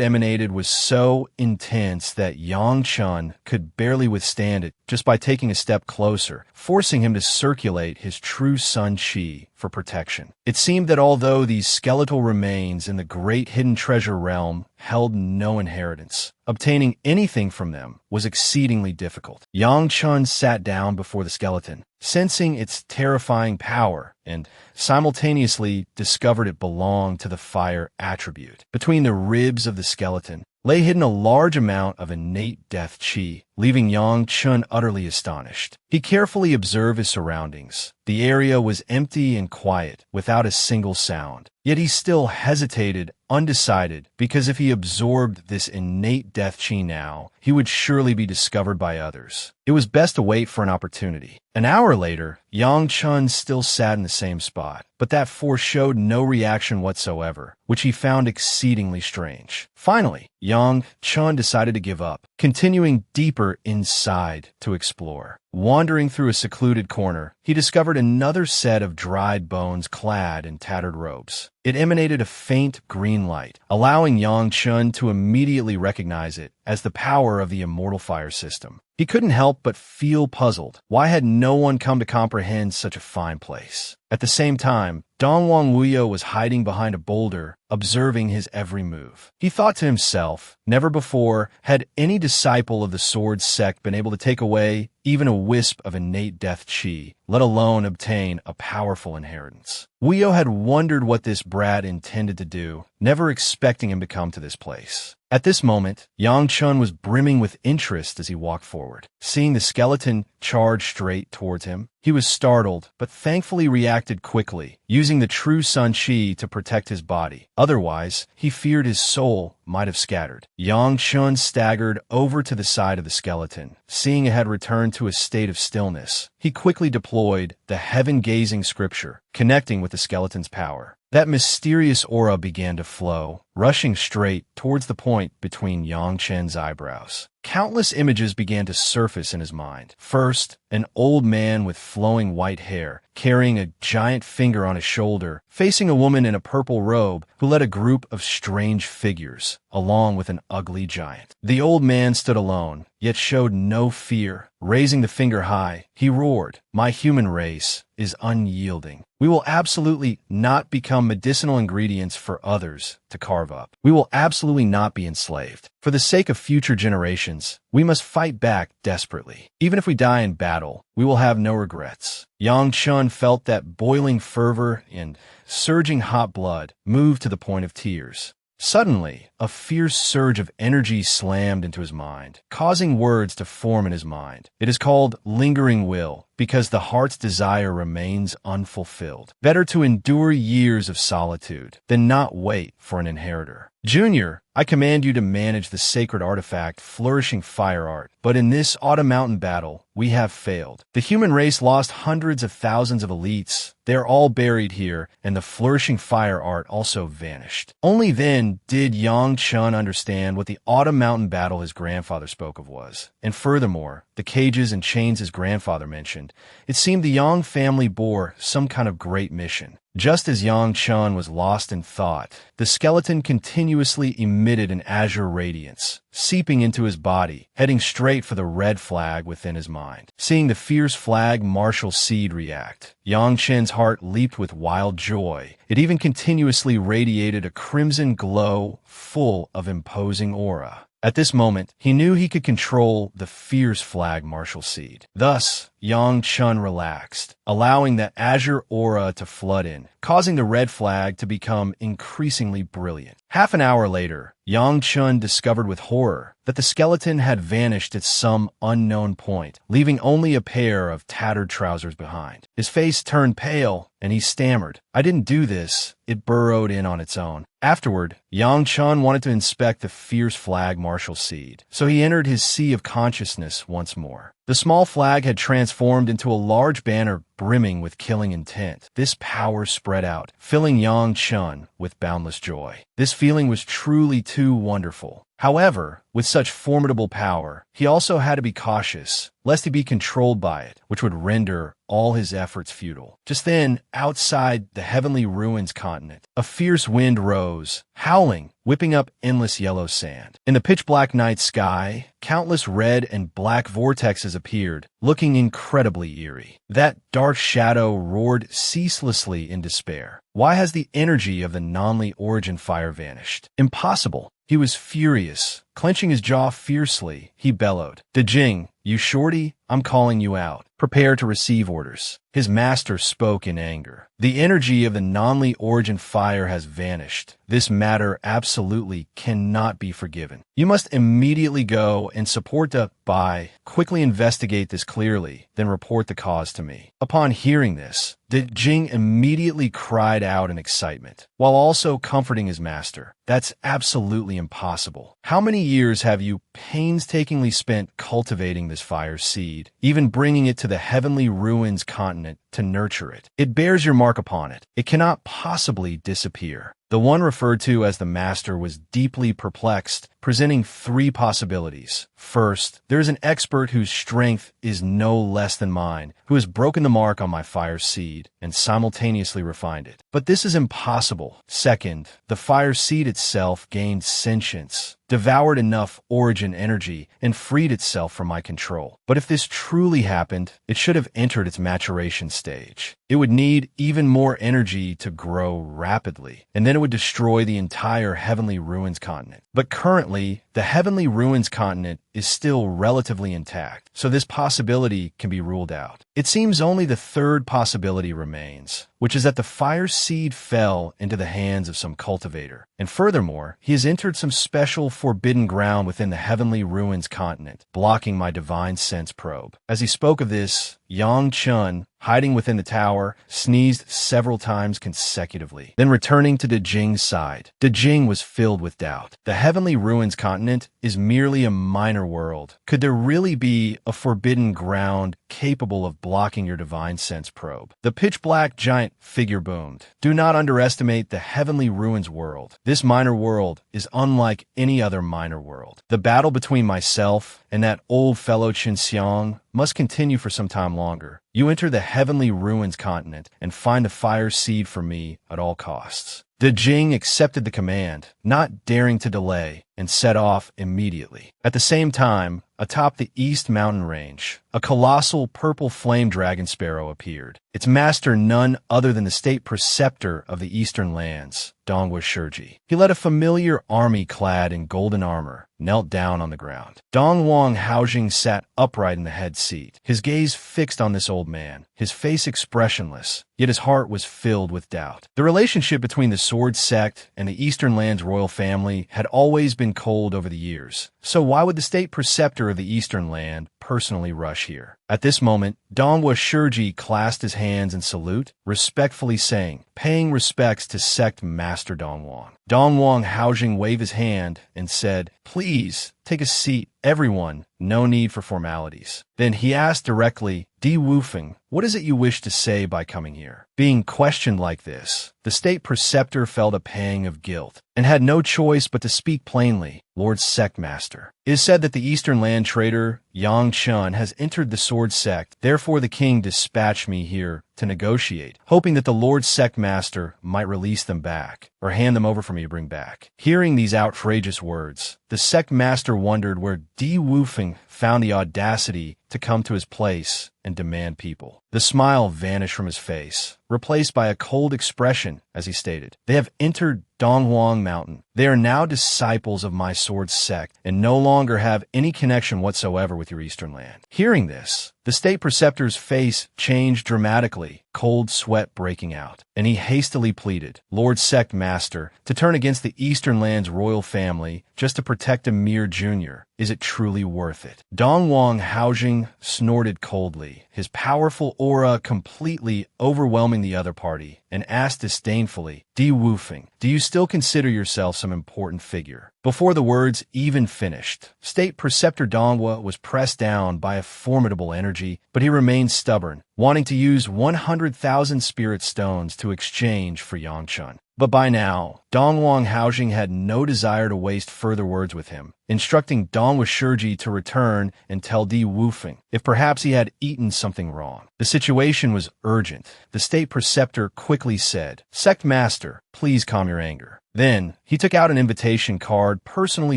emanated was so intense that Yang Chun could barely withstand it just by taking a step closer, forcing him to circulate his true sun chi for protection. It seemed that although these skeletal remains in the great hidden treasure realm held no inheritance, obtaining anything from them was exceedingly difficult. Yang Chun sat down before the skeleton, sensing its terrifying power, and simultaneously discovered it belonged to the fire attribute. Between the ribs of the skeleton lay hidden a large amount of innate death chi, leaving Yang Chun utterly astonished. He carefully observed his surroundings. The area was empty and quiet, without a single sound. Yet he still hesitated, undecided, because if he absorbed this innate death chi now, he would surely be discovered by others. It was best to wait for an opportunity. An hour later, Yang Chun still sat in the same spot, but that force showed no reaction whatsoever, which he found exceedingly strange. Finally, Yang Chun decided to give up, continuing deeper inside to explore. Wandering through a secluded corner, he discovered another set of dried bones clad in tattered robes. It emanated a faint green light, allowing Yang Chun to immediately recognize it as the power of the immortal fire system. He couldn't help but feel puzzled. Why had no one come to comprehend such a fine place? At the same time, Dongwang Wuyo was hiding behind a boulder, observing his every move. He thought to himself, never before had any disciple of the Sword Sect been able to take away even a wisp of innate death chi, let alone obtain a powerful inheritance. Wuyo had wondered what this brat intended to do, never expecting him to come to this place. At this moment, Yang Chun was brimming with interest as he walked forward. Seeing the skeleton charge straight towards him, he was startled, but thankfully reacted quickly, using the true sun chi to protect his body. Otherwise, he feared his soul might have scattered. Yang Chun staggered over to the side of the skeleton. Seeing it had returned to a state of stillness, he quickly deployed the heaven-gazing scripture, connecting with the skeleton's power. That mysterious aura began to flow, rushing straight towards the point between Yang Chen's eyebrows. Countless images began to surface in his mind. First, an old man with flowing white hair, carrying a giant finger on his shoulder, facing a woman in a purple robe who led a group of strange figures, along with an ugly giant. The old man stood alone, yet showed no fear. Raising the finger high, he roared, "My human race is unyielding. We will absolutely not become medicinal ingredients for others to carve up. We will absolutely not be enslaved. For the sake of future generations, we must fight back desperately. Even if we die in battle, we will have no regrets." Yang Chun felt that boiling fervor and surging hot blood move to the point of tears. Suddenly, a fierce surge of energy slammed into his mind, causing words to form in his mind. It is called lingering will, because the heart's desire remains unfulfilled. Better to endure years of solitude than not wait for an inheritor. Junior, I command you to manage the sacred artifact Flourishing Fire Art, but in this Autumn Mountain battle, we have failed. The human race lost hundreds of thousands of elites. They are all buried here, and the Flourishing Fire Art also vanished. Only then did Yang Chun understand what the Autumn Mountain battle his grandfather spoke of was. And furthermore, the cages and chains his grandfather mentioned. It seemed the Yang family bore some kind of great mission. Just as Yang Chun was lost in thought, the skeleton continuously emitted an azure radiance, seeping into his body, heading straight for the red flag within his mind. Seeing the fierce flag martial seed react, Yang Chen's heart leaped with wild joy. It even continuously radiated a crimson glow full of imposing aura. At this moment, he knew he could control the fierce flag martial seed. Thus, Yang Chun relaxed, allowing that azure aura to flood in, causing the red flag to become increasingly brilliant. Half an hour later, Yang Chun discovered with horror that the skeleton had vanished at some unknown point, leaving only a pair of tattered trousers behind. His face turned pale, and he stammered, "I didn't do this." It burrowed in on its own. Afterward, Yang Chun wanted to inspect the fierce flag martial seed, so he entered his sea of consciousness once more. The small flag had transformed into a large banner brimming with killing intent. This power spread out, filling Yang Chun with boundless joy. This feeling was truly too wonderful. However, with such formidable power, he also had to be cautious, lest he be controlled by it, which would render all his efforts futile. Just then, outside the heavenly ruins continent, a fierce wind rose, howling, whipping up endless yellow sand. In the pitch-black night sky, countless red and black vortexes appeared, looking incredibly eerie. That dark shadow roared ceaselessly in despair. Why has the energy of the non-Li origin fire vanished? Impossible. He was furious. Clenching his jaw fiercely, he bellowed, "Dejing, you shorty, I'm calling you out. Prepare to receive orders." His master spoke in anger. "The energy of the non-Li origin fire has vanished. This matter absolutely cannot be forgiven. You must immediately go and support the Bai. Quickly investigate this clearly, then report the cause to me." Upon hearing this, Dejing immediately cried out in excitement, while also comforting his master. "That's absolutely impossible. How many years have you painstakingly spent cultivating this fire seed, even bringing it to the heavenly ruins continent to nurture it? It bears your mark upon it. It cannot possibly disappear." The one referred to as the master was deeply perplexed, presenting three possibilities. First, there is an expert whose strength is no less than mine, who has broken the mark on my fire seed and simultaneously refined it. But this is impossible. Second, the fire seed itself gained sentience, devoured enough origin energy, and freed itself from my control. But if this truly happened, it should have entered its maturation stage. It would need even more energy to grow rapidly, and then it would destroy the entire Heavenly Ruins continent. But currently, the Heavenly Ruins continent is still relatively intact, so this possibility can be ruled out. It seems only the third possibility remains, which is that the fire seed fell into the hands of some cultivator. And furthermore, he has entered some special forbidden ground within the Heavenly Ruins continent, blocking my divine sense probe. As he spoke of this, Yang Chun, hiding within the tower, sneezed several times consecutively, then returning to Dejing's side. Dejing was filled with doubt. The Heavenly Ruins continent is merely a minor world. Could there really be a forbidden ground capable of blocking your divine sense probe? The pitch-black giant figure boomed. "Do not underestimate the Heavenly Ruins world. This minor world is unlike any other minor world. The battle between myself and that old fellow Chin Xiang must continue for some time longer. You enter the Heavenly Ruins continent and find the fire seed for me at all costs." Dejing accepted the command, not daring to delay, and set off immediately. At the same time, atop the East Mountain Range, a colossal purple flame dragon sparrow appeared. Its master none other than the state preceptor of the Eastern lands, Dongwa Shurji. He led a familiar army clad in golden armor, knelt down on the ground. Dongwang Haojing sat upright in the head seat, his gaze fixed on this old man, his face expressionless, yet his heart was filled with doubt. The relationship between the Sword Sect and the Eastern Lands royal family had always been cold over the years, so why would the state preceptor of the Eastern Land personally rush here? At this moment, Dongwa Shurji clasped his hands in salute, respectfully saying, "Paying respects to Sect Master Dongwang." Dongwang Haojing waved his hand and said, "Please, take a seat, everyone, no need for formalities." Then he asked directly, "Di Wufeng, what is it you wish to say by coming here?" Being questioned like this, the state preceptor felt a pang of guilt, and had no choice but to speak plainly. "Lord Sect Master, it is said that the Eastern Land trader, Yang Chun, has entered the Sword Sect. Therefore the king dispatched me here to negotiate, hoping that the Lord Sect Master might release them back, or hand them over for me to bring back." Hearing these outrageous words, the Sect Master wondered where Di Wufeng found the audacity to come to his place and demand people. The smile vanished from his face, replaced by a cold expression as he stated, "They have entered Donghuang Mountain. They are now disciples of my sword's sect and no longer have any connection whatsoever with your eastern land. Hearing this, the state preceptor's face changed dramatically, cold sweat breaking out, and he hastily pleaded, Lord Sect Master, to turn against the Eastern Land's royal family just to protect a mere junior. Is it truly worth it? Duong Haojing snorted coldly, his powerful aura completely overwhelming the other party, and asked disdainfully, Di Wufeng, do you still consider yourself some important figure? Before the words even finished, State Preceptor Dongwa was pressed down by a formidable energy, but he remained stubborn, wanting to use 100,000 spirit stones to exchange for Yangchun. But by now, Dongwang Haojing had no desire to waste further words with him, instructing Dongwa Shurji to return and tell Di Wufeng if perhaps he had eaten something wrong. The situation was urgent. The state preceptor quickly said, Sect Master, please calm your anger. Then, he took out an invitation card personally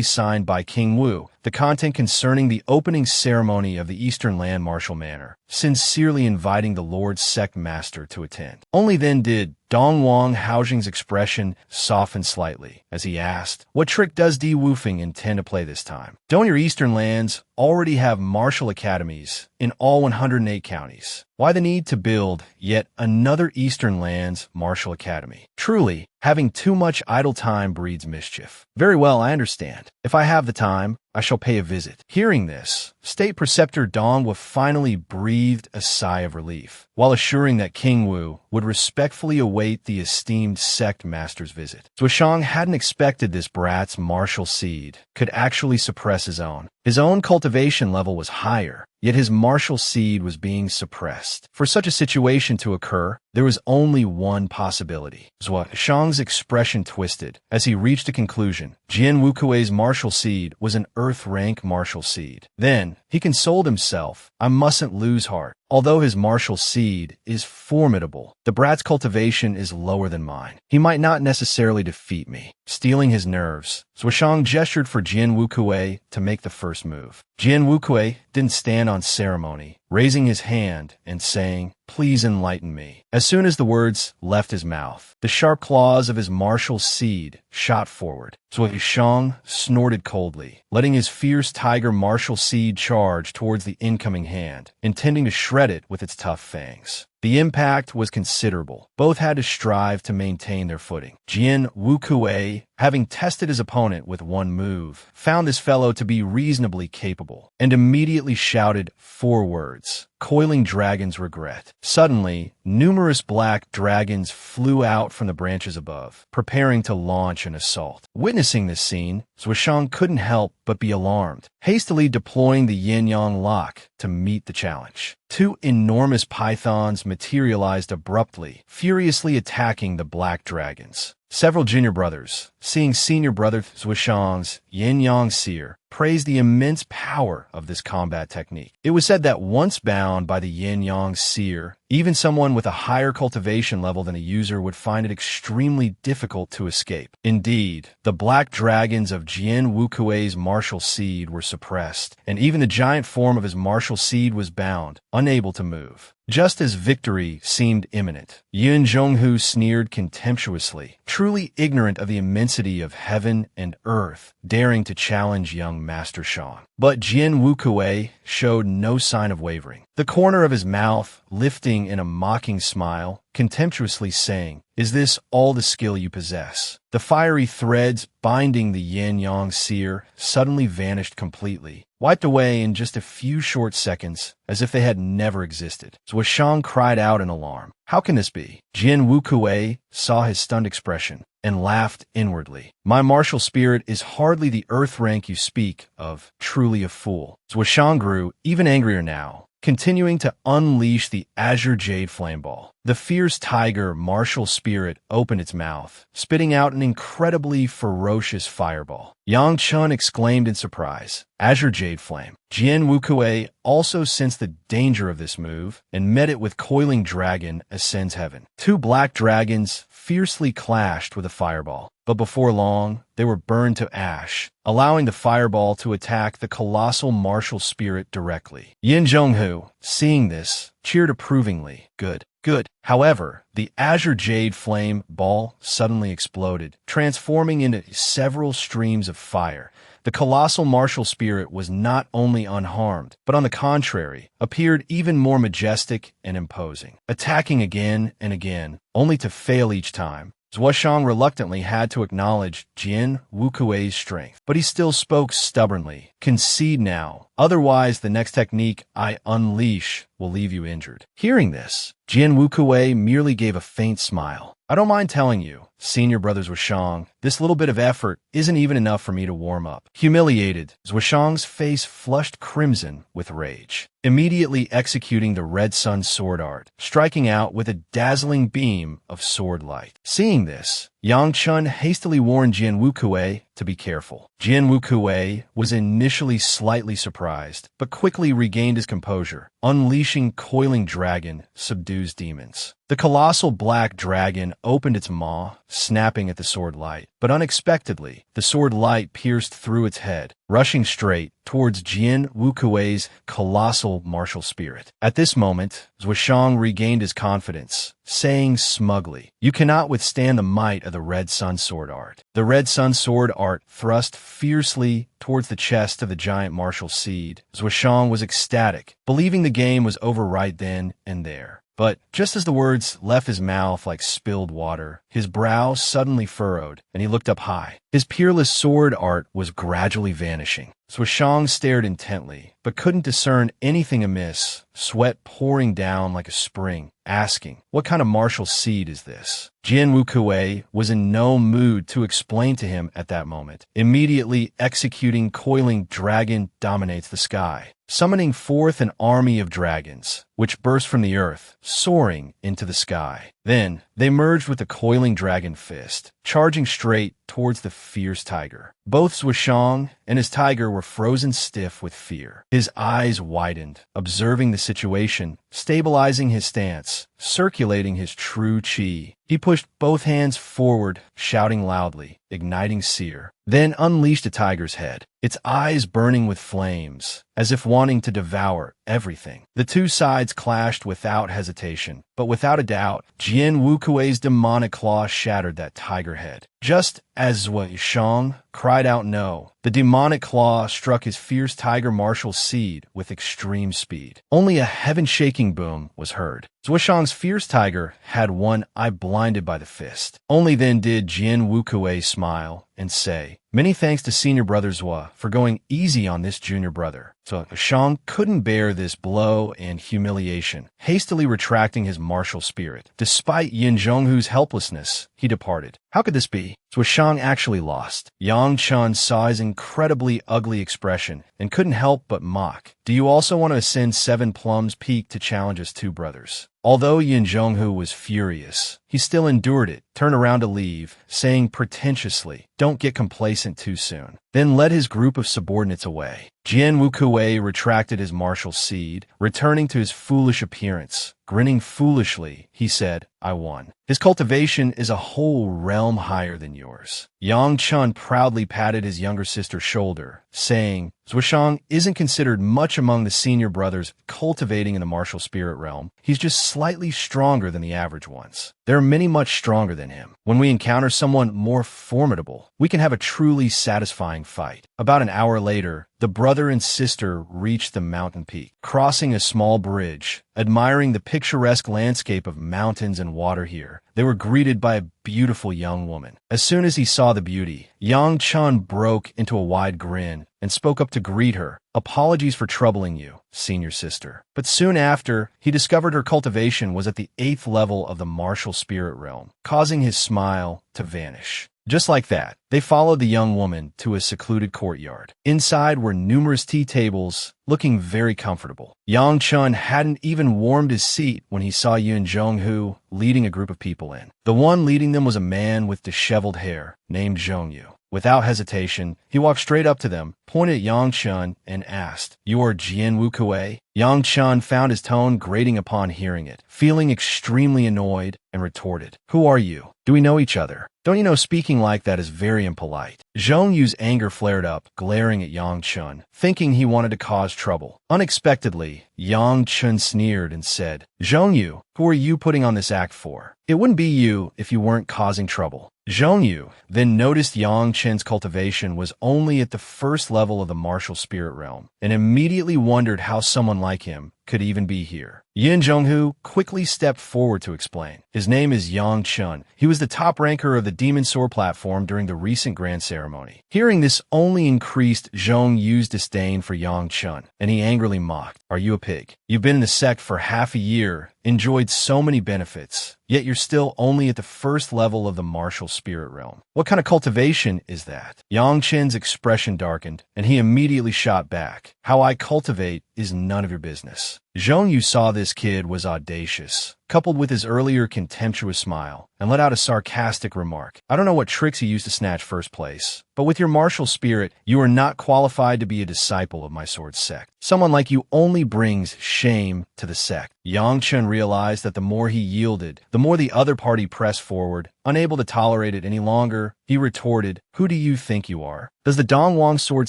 signed by King Wu, the content concerning the opening ceremony of the Eastern Land Martial Manor, sincerely inviting the Lord Sect Master to attend. Only then did Dongwang Haojing's expression soften slightly as he asked, What trick does Di Wufeng intend to play this time? Don't your Eastern Lands already have martial academies in all 108 counties? Why the need to build yet another Eastern Lands martial academy? Truly, having too much idle time breeds mischief. Very well, I understand. If I have the time, I shall pay a visit. Hearing this, State Preceptor Dongwa finally breathed a sigh of relief, while assuring that King Wu would respectfully await the esteemed sect master's visit. Zuoshang hadn't expected this brat's martial seed could actually suppress his own. His own cultivation level was higher, yet his martial seed was being suppressed. For such a situation to occur, there was only one possibility. Zuoshang's expression twisted as he reached a conclusion. Jian Wukui's martial seed was an Earth-rank martial seed. Then, he consoled himself, I mustn't lose heart. Although his martial seed is formidable, the brat's cultivation is lower than mine. He might not necessarily defeat me. Stealing his nerves, Zuoshang gestured for Jian Wukui to make the first move. Jian Wukui didn't stand on ceremony, raising his hand and saying, Please enlighten me. As soon as the words left his mouth, the sharp claws of his martial seed shot forward. Zuoshang snorted coldly, letting his fierce tiger martial seed charge towards the incoming hand, intending to shred it with its tough fangs. The impact was considerable. Both had to strive to maintain their footing. Jian Wukui, having tested his opponent with one move, found this fellow to be reasonably capable, and immediately shouted 4 words. Coiling Dragon's Regret. Suddenly, numerous black dragons flew out from the branches above, preparing to launch an assault. Witnessing this scene, Zuoshang couldn't help but be alarmed, hastily deploying the yin-yang lock to meet the challenge. 2 enormous pythons materialized abruptly, furiously attacking the black dragons. Several junior brothers, seeing senior brother Zuoshang's yin-yang seer, praised the immense power of this combat technique. It was said that once bound by the yin-yang seer, even someone with a higher cultivation level than a user would find it extremely difficult to escape. Indeed, the black dragons of Jian Wukui's martial seed were suppressed, and even the giant form of his martial seed was bound, unable to move. Just as victory seemed imminent, Yun Zhonghu sneered contemptuously, truly ignorant of the immensity of heaven and earth, daring to challenge young Master Shan. But Jian Wukui showed no sign of wavering, the corner of his mouth lifting in a mocking smile, contemptuously saying, Is this all the skill you possess? The fiery threads binding the yin-yang seer suddenly vanished completely, wiped away in just a few short seconds, as if they had never existed. Zuoshang cried out in alarm. How can this be? Jian Wukui saw his stunned expression and laughed inwardly. My martial spirit is hardly the earth rank you speak of, truly a fool. Zuoshang grew even angrier now, continuing to unleash the azure jade flameball. The fierce tiger martial spirit opened its mouth, spitting out an incredibly ferocious fireball. Yang Chun exclaimed in surprise, Azure Jade Flame. Jian Wukui also sensed the danger of this move and met it with Coiling Dragon Ascends Heaven. 2 black dragons fiercely clashed with a fireball, but before long, they were burned to ash, allowing the fireball to attack the colossal martial spirit directly. Yin Zhonghu, seeing this, cheered approvingly. Good. Good. However, the azure jade flame ball suddenly exploded, transforming into several streams of fire. The colossal martial spirit was not only unharmed, but on the contrary, appeared even more majestic and imposing, attacking again and again, only to fail each time. Zhuoshang reluctantly had to acknowledge Jian Wukuei's strength, but he still spoke stubbornly. Concede now, otherwise the next technique I unleash will leave you injured. Hearing this, Jian Wukuei merely gave a faint smile. I don't mind telling you, Senior Brother Zhuoshang, this little bit of effort isn't even enough for me to warm up. Humiliated, Zhuoshang's face flushed crimson with rage, immediately executing the Red Sun sword art, striking out with a dazzling beam of sword light. Seeing this, Yang Chun hastily warned Jian Wukuei to be careful. Jian Wukuei was initially slightly surprised, but quickly regained his composure. Unleashing Coiling Dragon subdues demons. The colossal black dragon opened its maw, snapping at the sword light, but unexpectedly, the sword light pierced through its head, rushing straight towards Jian Wukuei's colossal martial spirit. At this moment, Zhuoshang regained his confidence, saying smugly, "You cannot withstand the might of the Red Sun sword art." The Red Sun sword art thrust fiercely towards the chest of the giant martial seed. Zhuoshang was ecstatic, believing the game was over right then and there. But just as the words left his mouth like spilled water, his brow suddenly furrowed, and he looked up high. His peerless sword art was gradually vanishing. Zhuoshang stared intently, but couldn't discern anything amiss, sweat pouring down like a spring, asking, "What kind of martial seed is this?" Jian Wukuei was in no mood to explain to him at that moment. Immediately executing Coiling Dragon dominates the sky, summoning forth an army of dragons, which burst from the earth, soaring into the sky. Then, they merged with the Coiling Dragon fist, charging straight towards the fierce tiger. Both Zhuoshang and his tiger were frozen stiff with fear. His eyes widened, observing the situation, stabilizing his stance, circulating his true chi. He pushed both hands forward, shouting loudly, igniting seer, then unleashed the tiger's head, its eyes burning with flames, as if wanting to devour everything. The two sides clashed without hesitation, but without a doubt, Jian Wukuei's demonic claw shattered that tiger head. Just as Zhuoshang cried out no, the demonic claw struck his fierce tiger martial seed with extreme speed. Only a heaven-shaking boom was heard. Zhuoshang's fierce tiger had one eye blinded by the fist. Only then did Jian Wukuei smile and say, "Many thanks to Senior Brother Zhuo for going easy on this junior brother." Zhuoshang couldn't bear this blow and humiliation, hastily retracting his martial spirit. Despite Yin Zhonghu's helplessness, he departed. How could this be? Zhuoshang actually lost. Yang Chun saw his incredibly ugly expression and couldn't help but mock. "Do you also want to ascend 7 Plums Peak to challenge us two brothers?" Although Yin Zhonghu was furious, he still endured it, turned around to leave, saying pretentiously, "Don't get complacent too soon," then led his group of subordinates away. Jian Wukuei retracted his martial seed, returning to his foolish appearance. Grinning foolishly, he said, "I won. His cultivation is a whole realm higher than yours." Yang Chun proudly patted his younger sister's shoulder, saying, "Zhuoshang isn't considered much among the senior brothers cultivating in the martial spirit realm. He's just slightly stronger than the average ones. There are many much stronger than him. When we encounter someone more formidable, we can have a truly satisfying fight." About an hour later, the brother and sister reached the mountain peak. Crossing a small bridge, admiring the picturesque landscape of mountains and water here, they were greeted by a beautiful young woman. As soon as he saw the beauty, Yang Chun broke into a wide grin and spoke up to greet her. "Apologies for troubling you, senior sister." But soon after, he discovered her cultivation was at the 8th level of the martial spirit realm, causing his smile to vanish. Just like that, they followed the young woman to a secluded courtyard. Inside were numerous tea tables, looking very comfortable. Yang Chun hadn't even warmed his seat when he saw Yin Zhonghu leading a group of people in. The one leading them was a man with disheveled hair, named Zhongyu. Without hesitation, he walked straight up to them, pointed at Yang Chun, and asked, "You are Jian Wu Kuei?" Yang Chun found his tone grating upon hearing it, feeling extremely annoyed, and retorted, "Who are you? Do we know each other? Don't you know speaking like that is very impolite?" Zhong Yu's anger flared up, glaring at Yang Chun, thinking he wanted to cause trouble. Unexpectedly, Yang Chun sneered and said, "Zhong Yu, who are you putting on this act for? It wouldn't be you if you weren't causing trouble." Zhong Yu then noticed Yang Chen's cultivation was only at the first level of the martial spirit realm, and immediately wondered how someone like him could even be here. Yin Zhonghu quickly stepped forward to explain. His name is Yang Chun. He was the top ranker of the Demon Sword platform during the recent grand ceremony. Hearing this only increased Zhong Yu's disdain for Yang Chun, and he angrily mocked, "Are you a pig? You've been in the sect for half a year, enjoyed so many benefits, yet you're still only at the first level of the martial spirit realm. What kind of cultivation is that?" Yang Chen's expression darkened, and he immediately shot back. "How I cultivate is none of your business." Zhong Yu saw this kid was audacious, coupled with his earlier contemptuous smile, and let out a sarcastic remark. "I don't know what tricks you used to snatch first place, but with your martial spirit, you are not qualified to be a disciple of my sword sect. Someone like you only brings shame to the sect." Yang Chun realized that the more he yielded, the more the other party pressed forward. Unable to tolerate it any longer, he retorted, "Who do you think you are? Does the Dongwang sword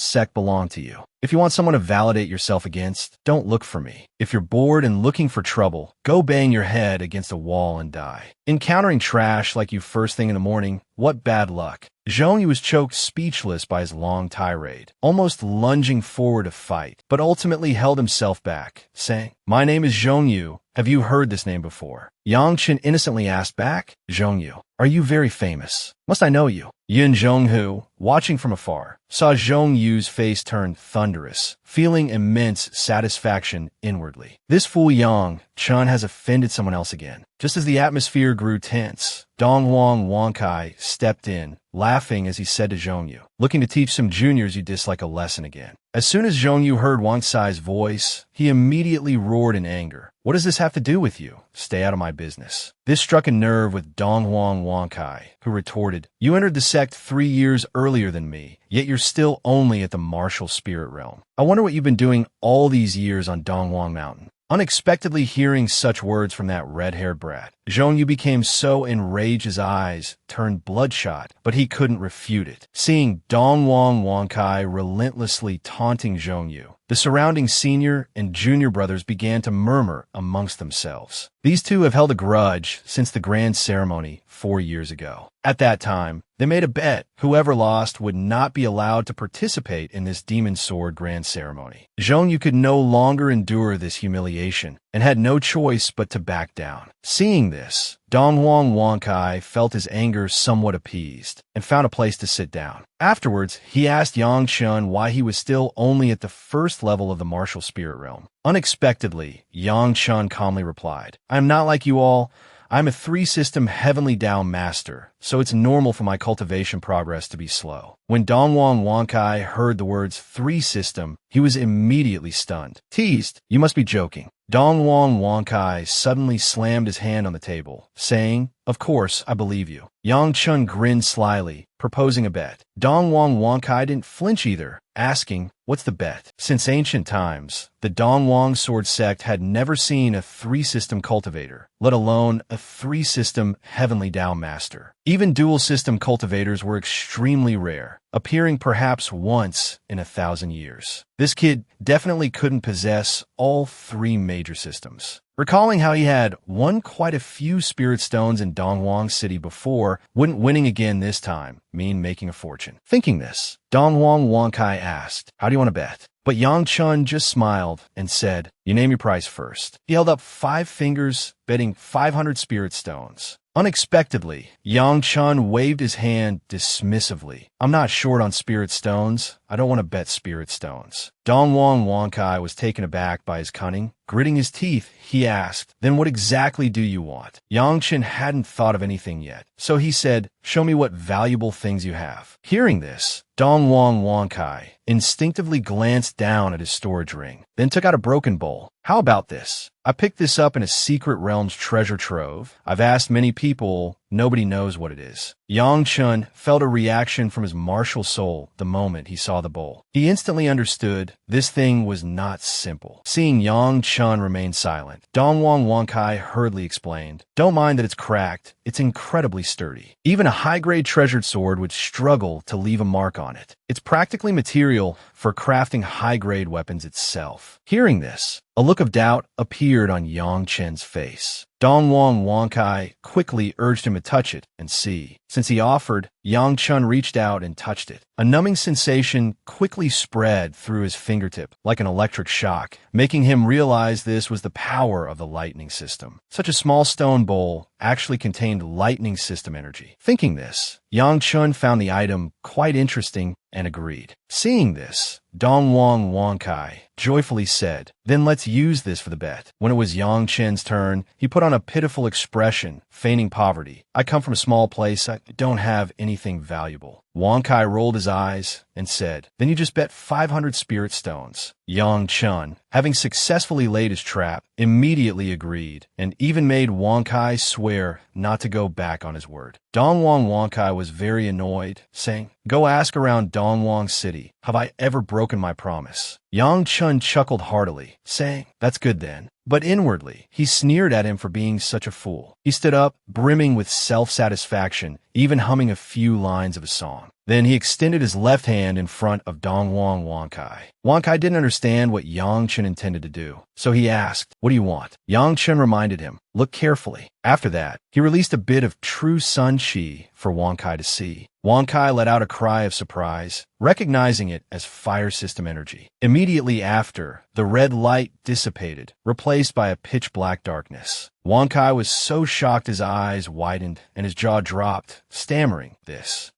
sect belong to you? If you want someone to validate yourself against, don't look for me. If you're bored and looking for trouble, go bang your head against a wall and die. Encountering trash like you first thing in the morning, what bad luck." Zhong Yu was choked speechless by his long tirade, almost lunging forward to fight, but ultimately held himself back, saying, "My name is Zhong Yu. Have you heard this name before?" Yang Chen innocently asked back, "Zhong Yu, are you very famous? Must I know you?" Yin Zhonghu, watching from afar, saw Zhong Yu's face turn thunderous, feeling immense satisfaction inwardly. This fool Yang Chun has offended someone else again. Just as the atmosphere grew tense, Dongwang Wangkai stepped in, laughing as he said to Zhong Yu, "Looking to teach some juniors you dislike a lesson again." As soon as Zhong Yu heard Wang Sai's voice, he immediately roared in anger. "What does this have to do with you? Stay out of my business." This struck a nerve with Dongwang Wangkai, who retorted, "You entered the sect 3 years earlier than me, yet you're still only at the martial spirit realm. I wonder what you've been doing all these years on Dongwang Mountain." Unexpectedly hearing such words from that red-haired brat, Zhong Yu became so enraged his eyes turned bloodshot, but he couldn't refute it. Seeing Dongwang Wangkai relentlessly taunting Zhong Yu, the surrounding senior and junior brothers began to murmur amongst themselves. These two have held a grudge since the grand ceremony 4 years ago. At that time, they made a bet whoever lost would not be allowed to participate in this Demon Sword grand ceremony. Zhong Yu could no longer endure this humiliation and had no choice but to back down. Seeing this, Dongwang Wangkai felt his anger somewhat appeased and found a place to sit down. Afterwards, he asked Yang Chun why he was still only at the first level of the martial spirit realm. Unexpectedly, Yang Chun calmly replied, "I am not like you all. I'm a 3-system Heavenly Tao master, so it's normal for my cultivation progress to be slow." When Dongwang Wangkai heard the words 3-system, he was immediately stunned. Teased, "You must be joking." Dongwang Wangkai suddenly slammed his hand on the table, saying, "Of course, I believe you." Yang Chun grinned slyly, proposing a bet. Dongwang Wangkai didn't flinch either, asking, "What's the bet?" Since ancient times, the Dongwang sword sect had never seen a 3-system cultivator, let alone a 3-system Heavenly Tao master. Even dual-system cultivators were extremely rare, appearing perhaps once in 1,000 years. This kid definitely couldn't possess all 3 major systems. Recalling how he had won quite a few spirit stones in Dongwang City before, wouldn't winning again this time mean making a fortune? Thinking this, Dongwang Wangkai asked, "How do you want to bet?" But Yang Chun just smiled and said, "You name your price first." He held up 5 fingers, betting 500 spirit stones. Unexpectedly, Yang Chun waved his hand dismissively. "I'm not short on spirit stones. I don't want to bet spirit stones." Dongwang Wangkai was taken aback by his cunning. Gritting his teeth, he asked, "Then what exactly do you want?" Yang Chen hadn't thought of anything yet, so he said, "Show me what valuable things you have." Hearing this, Dongwang Wangkai instinctively glanced down at his storage ring, then took out a broken bowl. "How about this? I picked this up in a secret realm's treasure trove. I've asked many people, nobody knows what it is. Yang Chun felt a reaction from his martial soul the moment he saw the bowl. He instantly understood this thing was not simple. Seeing Yang Chun remain silent, Dongwang Wankai hurriedly explained, "Don't mind that it's cracked. It's incredibly sturdy. Even a high-grade treasured sword would struggle to leave a mark on it. It's practically material for crafting high-grade weapons itself." Hearing this, a look of doubt appeared on Yang Chen's face. Dongwang Wankai quickly urged him to touch it and see. Since he offered, Yang Chun reached out and touched it. A numbing sensation quickly spread through his fingertip like an electric shock, making him realize this was the power of the lightning system. Such a small stone bowl actually contained lightning system energy. Thinking this, Yang Chun found the item quite interesting and agreed. Seeing this, Dongwang Wankai joyfully said, "Then let's use this for the bet." When it was Yang Chen's turn, he put on a pitiful expression, feigning poverty. "I come from a small place. I don't have anything valuable." Wankai rolled his eyes and said, "Then you just bet 500 spirit stones." Yang Chun, having successfully laid his trap, immediately agreed and even made Wankai swear not to go back on his word. Dongwang Wankai was very annoyed, saying, "Go ask around Dongwang City. Have I ever broken my promise?" Yang Chun chuckled heartily, saying, "That's good then." But inwardly, he sneered at him for being such a fool. He stood up, brimming with self-satisfaction, even humming a few lines of a song. Then he extended his left hand in front of Dongwang Wankai. Wankai didn't understand what Yang Chun intended to do, so he asked, "What do you want?" Yang Chun reminded him, "Look carefully." After that, he released a bit of true sun chi for Wankai to see. Wankai let out a cry of surprise, recognizing it as fire system energy. Immediately after, the red light dissipated, replaced by a pitch-black darkness. Wankai was so shocked his eyes widened and his jaw dropped, stammering,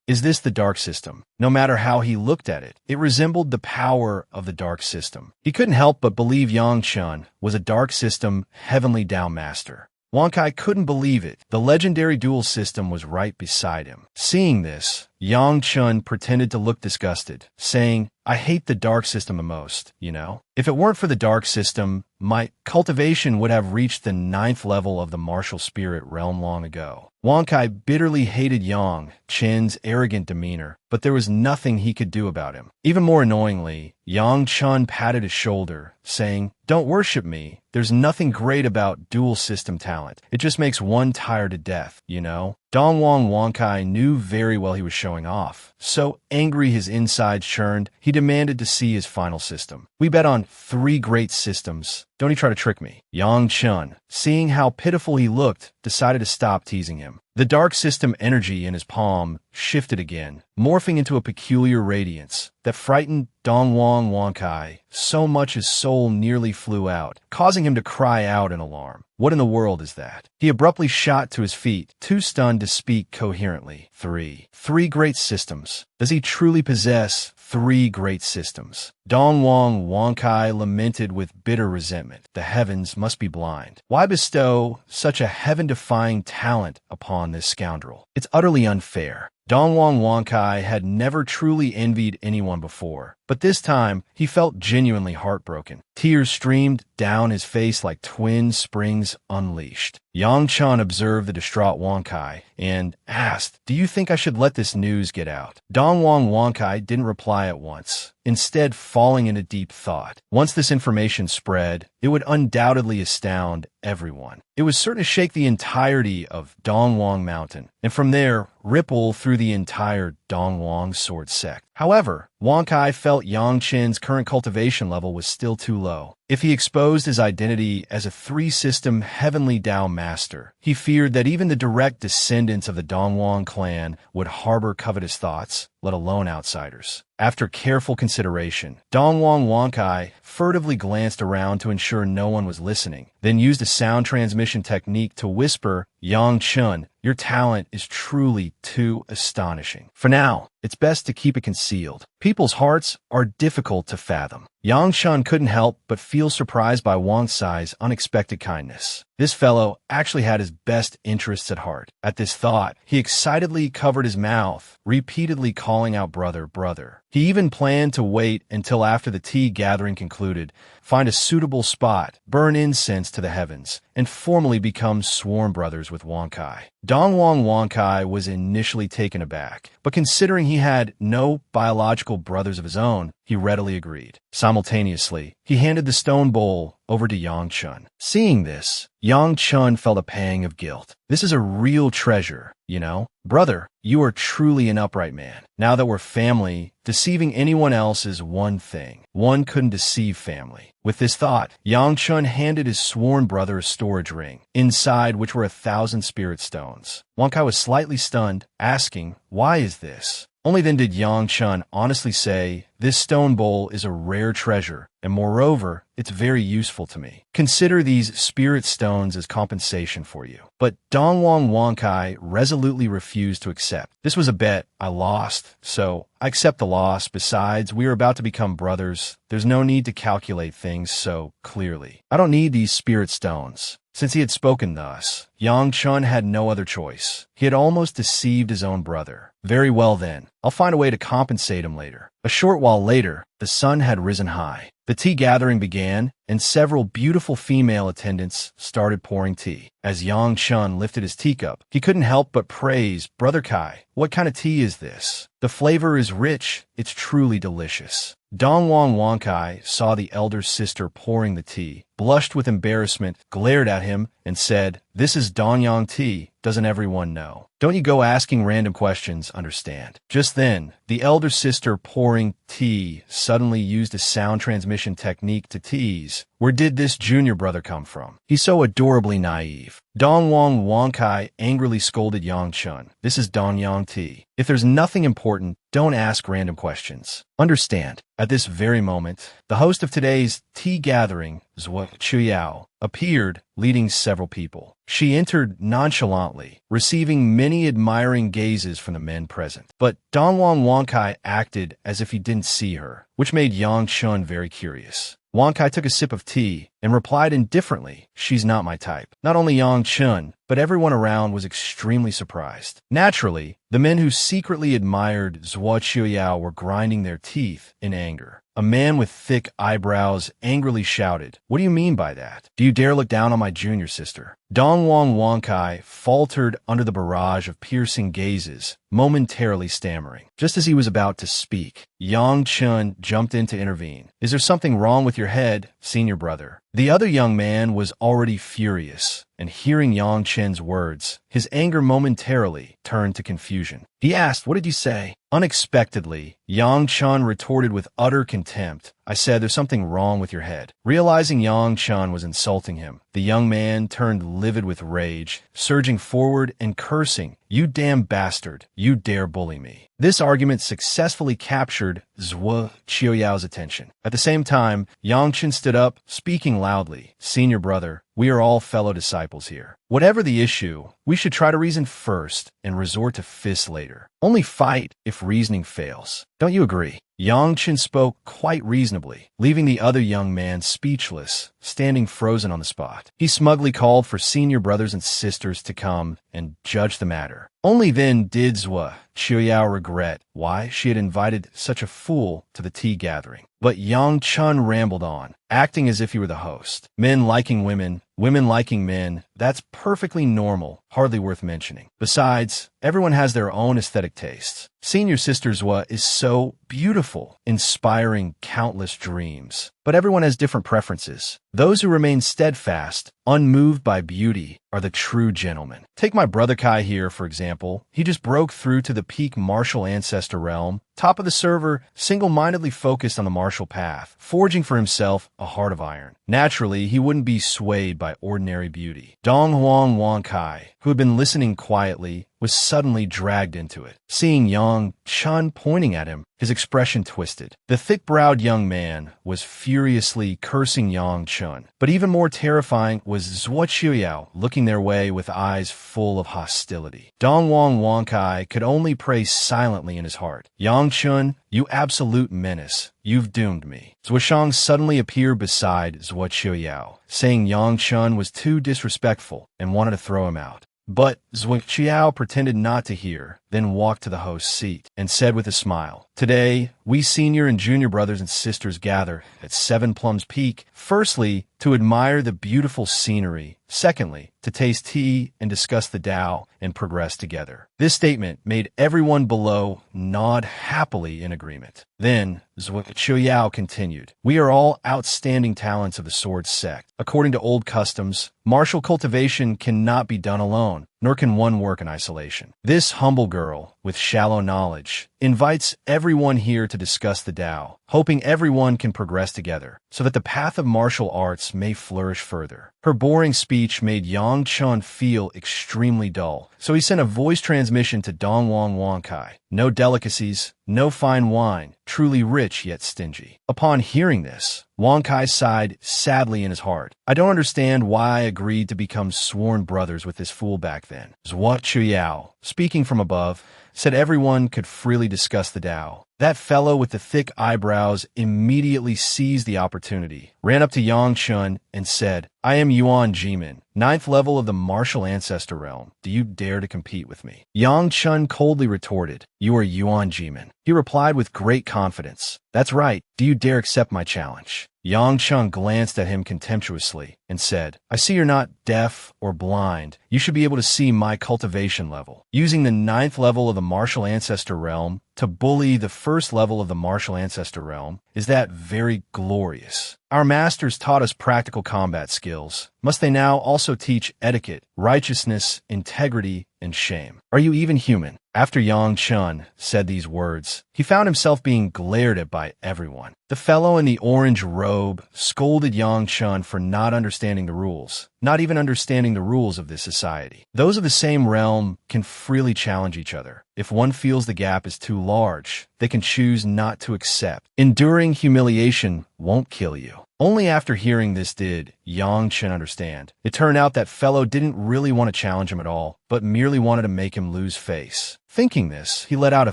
Is this the dark system?" No matter how he looked at it, it resembled the power of the dark system. He couldn't help but believe Yang Chun was a dark system heavenly Dao master. Wankai couldn't believe it. The legendary duel system was right beside him. Seeing this, Yang Chun pretended to look disgusted, saying, "I hate the dark system the most, you know? If it weren't for the dark system, my cultivation would have reached the 9th level of the martial spirit realm long ago." Wankai bitterly hated Yang Chen's arrogant demeanor, but there was nothing he could do about him. Even more annoyingly, Yang Chun patted his shoulder, saying, "Don't worship me. There's nothing great about dual system talent. It just makes one tired to death, you know?" Dongwang Wankai knew very well he was showing off. So angry his insides churned, he demanded to see his final system. "We bet on 3 great systems. Don't he try to trick me." Yang Chun, seeing how pitiful he looked, decided to stop teasing him. The dark system energy in his palm shifted again, morphing into a peculiar radiance that frightened Dongwang Wankai so much his soul nearly flew out, causing him to cry out in alarm. What in the world is that? He abruptly shot to his feet, too stunned to speak coherently. Three great systems. Does he truly possess 3 great systems? Dongwang Wankai lamented with bitter resentment. The heavens must be blind. Why bestow such a heaven-defying talent upon this scoundrel? It's utterly unfair. Dongwang Wankai had never truly envied anyone before, but this time he felt genuinely heartbroken. Tears streamed down his face like twin springs unleashed. Yang Chun observed the distraught Wankai and asked, "Do you think I should let this news get out?" Dongwang Wankai didn't reply at once, instead falling into deep thought. Once this information spread, it would undoubtedly astound everyone. It was certain to shake the entirety of Dongwang Mountain, and from there, ripple through the entire Dongwang Sword Sect. However, Wankai felt Yang Chen's current cultivation level was still too low. If he exposed his identity as a 3-system heavenly Dao master, he feared that even the direct descendants of the Dongwang clan would harbor covetous thoughts, let alone outsiders. After careful consideration, Dongwang Wankai furtively glanced around to ensure no one was listening, then used a sound transmission technique to whisper, "Yang Chun, your talent is truly too astonishing. For now, it's best to keep it concealed. People's hearts are difficult to fathom. Yang Shun couldn't help but feel surprised by Wang Sai's unexpected kindness. This fellow actually had his best interests at heart. At this thought, he excitedly covered his mouth, repeatedly calling out brother, brother. He even planned to wait until after the tea gathering concluded, find a suitable spot, burn incense to the heavens, and formally become sworn brothers with Wang Kai. Dongwang Wang Kai was initially taken aback, but considering he had no biological brothers of his own, he readily agreed. Simultaneously, he handed the stone bowl over to Yang Chun. Seeing this, Yang Chun felt a pang of guilt. This is a real treasure, you know? Brother, you are truly an upright man. Now that we're family, deceiving anyone else is one thing. One couldn't deceive family. With this thought, Yang Chun handed his sworn brother a storage ring, inside which were 1,000 spirit stones. Wang Kai was slightly stunned, asking, "Why is this?" Only then did Yang Chun honestly say, "This stone bowl is a rare treasure, and moreover, it's very useful to me. Consider these spirit stones as compensation for you." But Dongwang Wang Kai resolutely refused to accept. "This was a bet. I lost, so I accept the loss. Besides, we are about to become brothers. There's no need to calculate things so clearly. I don't need these spirit stones." Since he had spoken thus, Yang Chun had no other choice. He had almost deceived his own brother. "Very well then, I'll find a way to compensate him later." A short while later, the sun had risen high. The tea gathering began, and several beautiful female attendants started pouring tea. As Yang Chun lifted his teacup, he couldn't help but praise, "Brother Kai, what kind of tea is this? The flavor is rich, it's truly delicious." Dongwang Wang Kai saw the elder sister pouring the tea, blushed with embarrassment, glared at him, and said, "This is Donyang tea, doesn't everyone know? Don't you go asking random questions, understand?" Just then, the elder sister pouring tea suddenly used a sound transmission technique to tease, "Where did this junior brother come from? He's so adorably naive." Dongwang Wang Kai angrily scolded Yang Chun, "This is Donyang tea. If there's nothing important, don't ask random questions. Understand?" At this very moment, the host of today's tea gathering, Zhuo Chuyao, appeared, leading several people. She entered nonchalantly, receiving many admiring gazes from the men present. But Dongwang Wang Kai acted as if he didn't see her, which made Yang Chun very curious. Wang Kai took a sip of tea and replied indifferently, "She's not my type." Not only Yang Chun, but everyone around was extremely surprised. Naturally, the men who secretly admired Zhuo Chuyao were grinding their teeth in anger. A man with thick eyebrows angrily shouted, "What do you mean by that? Do you dare look down on my junior sister?" Dongwang Wang Kai faltered under the barrage of piercing gazes, momentarily stammering. Just as he was about to speak, Yang Chun jumped in to intervene. "Is there something wrong with your head, senior brother?" The other young man was already furious, and hearing Yang Chun's words, his anger momentarily turned to confusion. He asked, "What did you say?" Unexpectedly, Yang Chun retorted with utter contempt, "I said there's something wrong with your head." Realizing Yang Chun was insulting him, the young man turned livid with rage, surging forward and cursing, "You damn bastard, you dare bully me." This argument successfully captured Zhuo Qiuyao's attention. At the same time, Yang Chun stood up, speaking loudly, "Senior brother, we are all fellow disciples here. Whatever the issue, we should try to reason first and resort to fists later. Only fight if reasoning fails. Don't you agree?" Yang Chun spoke quite reasonably, leaving the other young man speechless, standing frozen on the spot. He smugly called for senior brothers and sisters to come and judge the matter. Only then did Zhuo Qiuyao regret why she had invited such a fool to the tea gathering. But Yang Chun rambled on, acting as if he were the host. "Men liking women, women liking men, that's perfectly normal, hardly worth mentioning. Besides, everyone has their own aesthetic tastes. Senior Sister Zhuo is so beautiful, inspiring countless dreams. But everyone has different preferences. Those who remain steadfast, unmoved by beauty, are the true gentlemen. Take my brother Kai here, for example. He just broke through to the peak martial ancestor realm, top of the server, single-mindedly focused on the martial path, forging for himself a heart of iron. Naturally, he wouldn't be swayed by ordinary beauty." Donghuang Wang Kai, who had been listening quietly, was suddenly dragged into it. Seeing Yang Chun pointing at him, his expression twisted. The thick-browed young man was furiously cursing Yang Chun, but even more terrifying was Zhuo Qiuyao looking their way with eyes full of hostility. Dongwang Wangkai could only pray silently in his heart. Yang Chun, you absolute menace, you've doomed me. Zhuoshang suddenly appeared beside Zhuo Qiuyao, saying Yang Chun was too disrespectful and wanted to throw him out. But Zhuo Qiuyao pretended not to hear, then walked to the host's seat and said with a smile, "Today, we senior and junior brothers and sisters gather at Seven Plums Peak, firstly, to admire the beautiful scenery, secondly, to taste tea and discuss the Tao and progress together." This statement made everyone below nod happily in agreement. Then, Zhuo Qiuyao continued, "We are all outstanding talents of the Sword Sect. According to old customs, martial cultivation cannot be done alone, nor can one work in isolation. This humble girl, with shallow knowledge, invites everyone here to discuss the Tao, hoping everyone can progress together, so that the path of martial arts may flourish further." Her boring speech made Yang Chun feel extremely dull, so he sent a voice transmission to Dongwang Wangkai. "No delicacies, no fine wine, truly rich yet stingy." Upon hearing this, Wangkai sighed sadly in his heart. "I don't understand why I agreed to become sworn brothers with this fool back then." Zhuo Qiuyao, speaking from above, said everyone could freely discuss the Tao. That fellow with the thick eyebrows immediately seized the opportunity, ran up to Yang Chun, and said, "I am Yuan Jimin, 9th level of the martial ancestor realm. Do you dare to compete with me?" Yang Chun coldly retorted, "You are Yuan Jimin." He replied with great confidence, "That's right. Do you dare accept my challenge?" Yang Chun glanced at him contemptuously and said, "I see you're not deaf or blind. You should be able to see my cultivation level. Using the 9th level of the martial ancestor realm to bully the 1st level of the martial ancestor realm, is that very glorious? Our masters taught us practical combat skills. Must they now also teach etiquette, righteousness, integrity, and shame? Are you even human?" After Yang Chun said these words, he found himself being glared at by everyone. The fellow in the orange robe scolded Yang Chun for not understanding the rules, not even understanding the rules of this society. Those of the same realm can freely challenge each other. If one feels the gap is too large, they can choose not to accept. Enduring humiliation won't kill you. Only after hearing this did Yang Chun understand. It turned out that fellow didn't really want to challenge him at all, but merely wanted to make him lose face. Thinking this, he let out a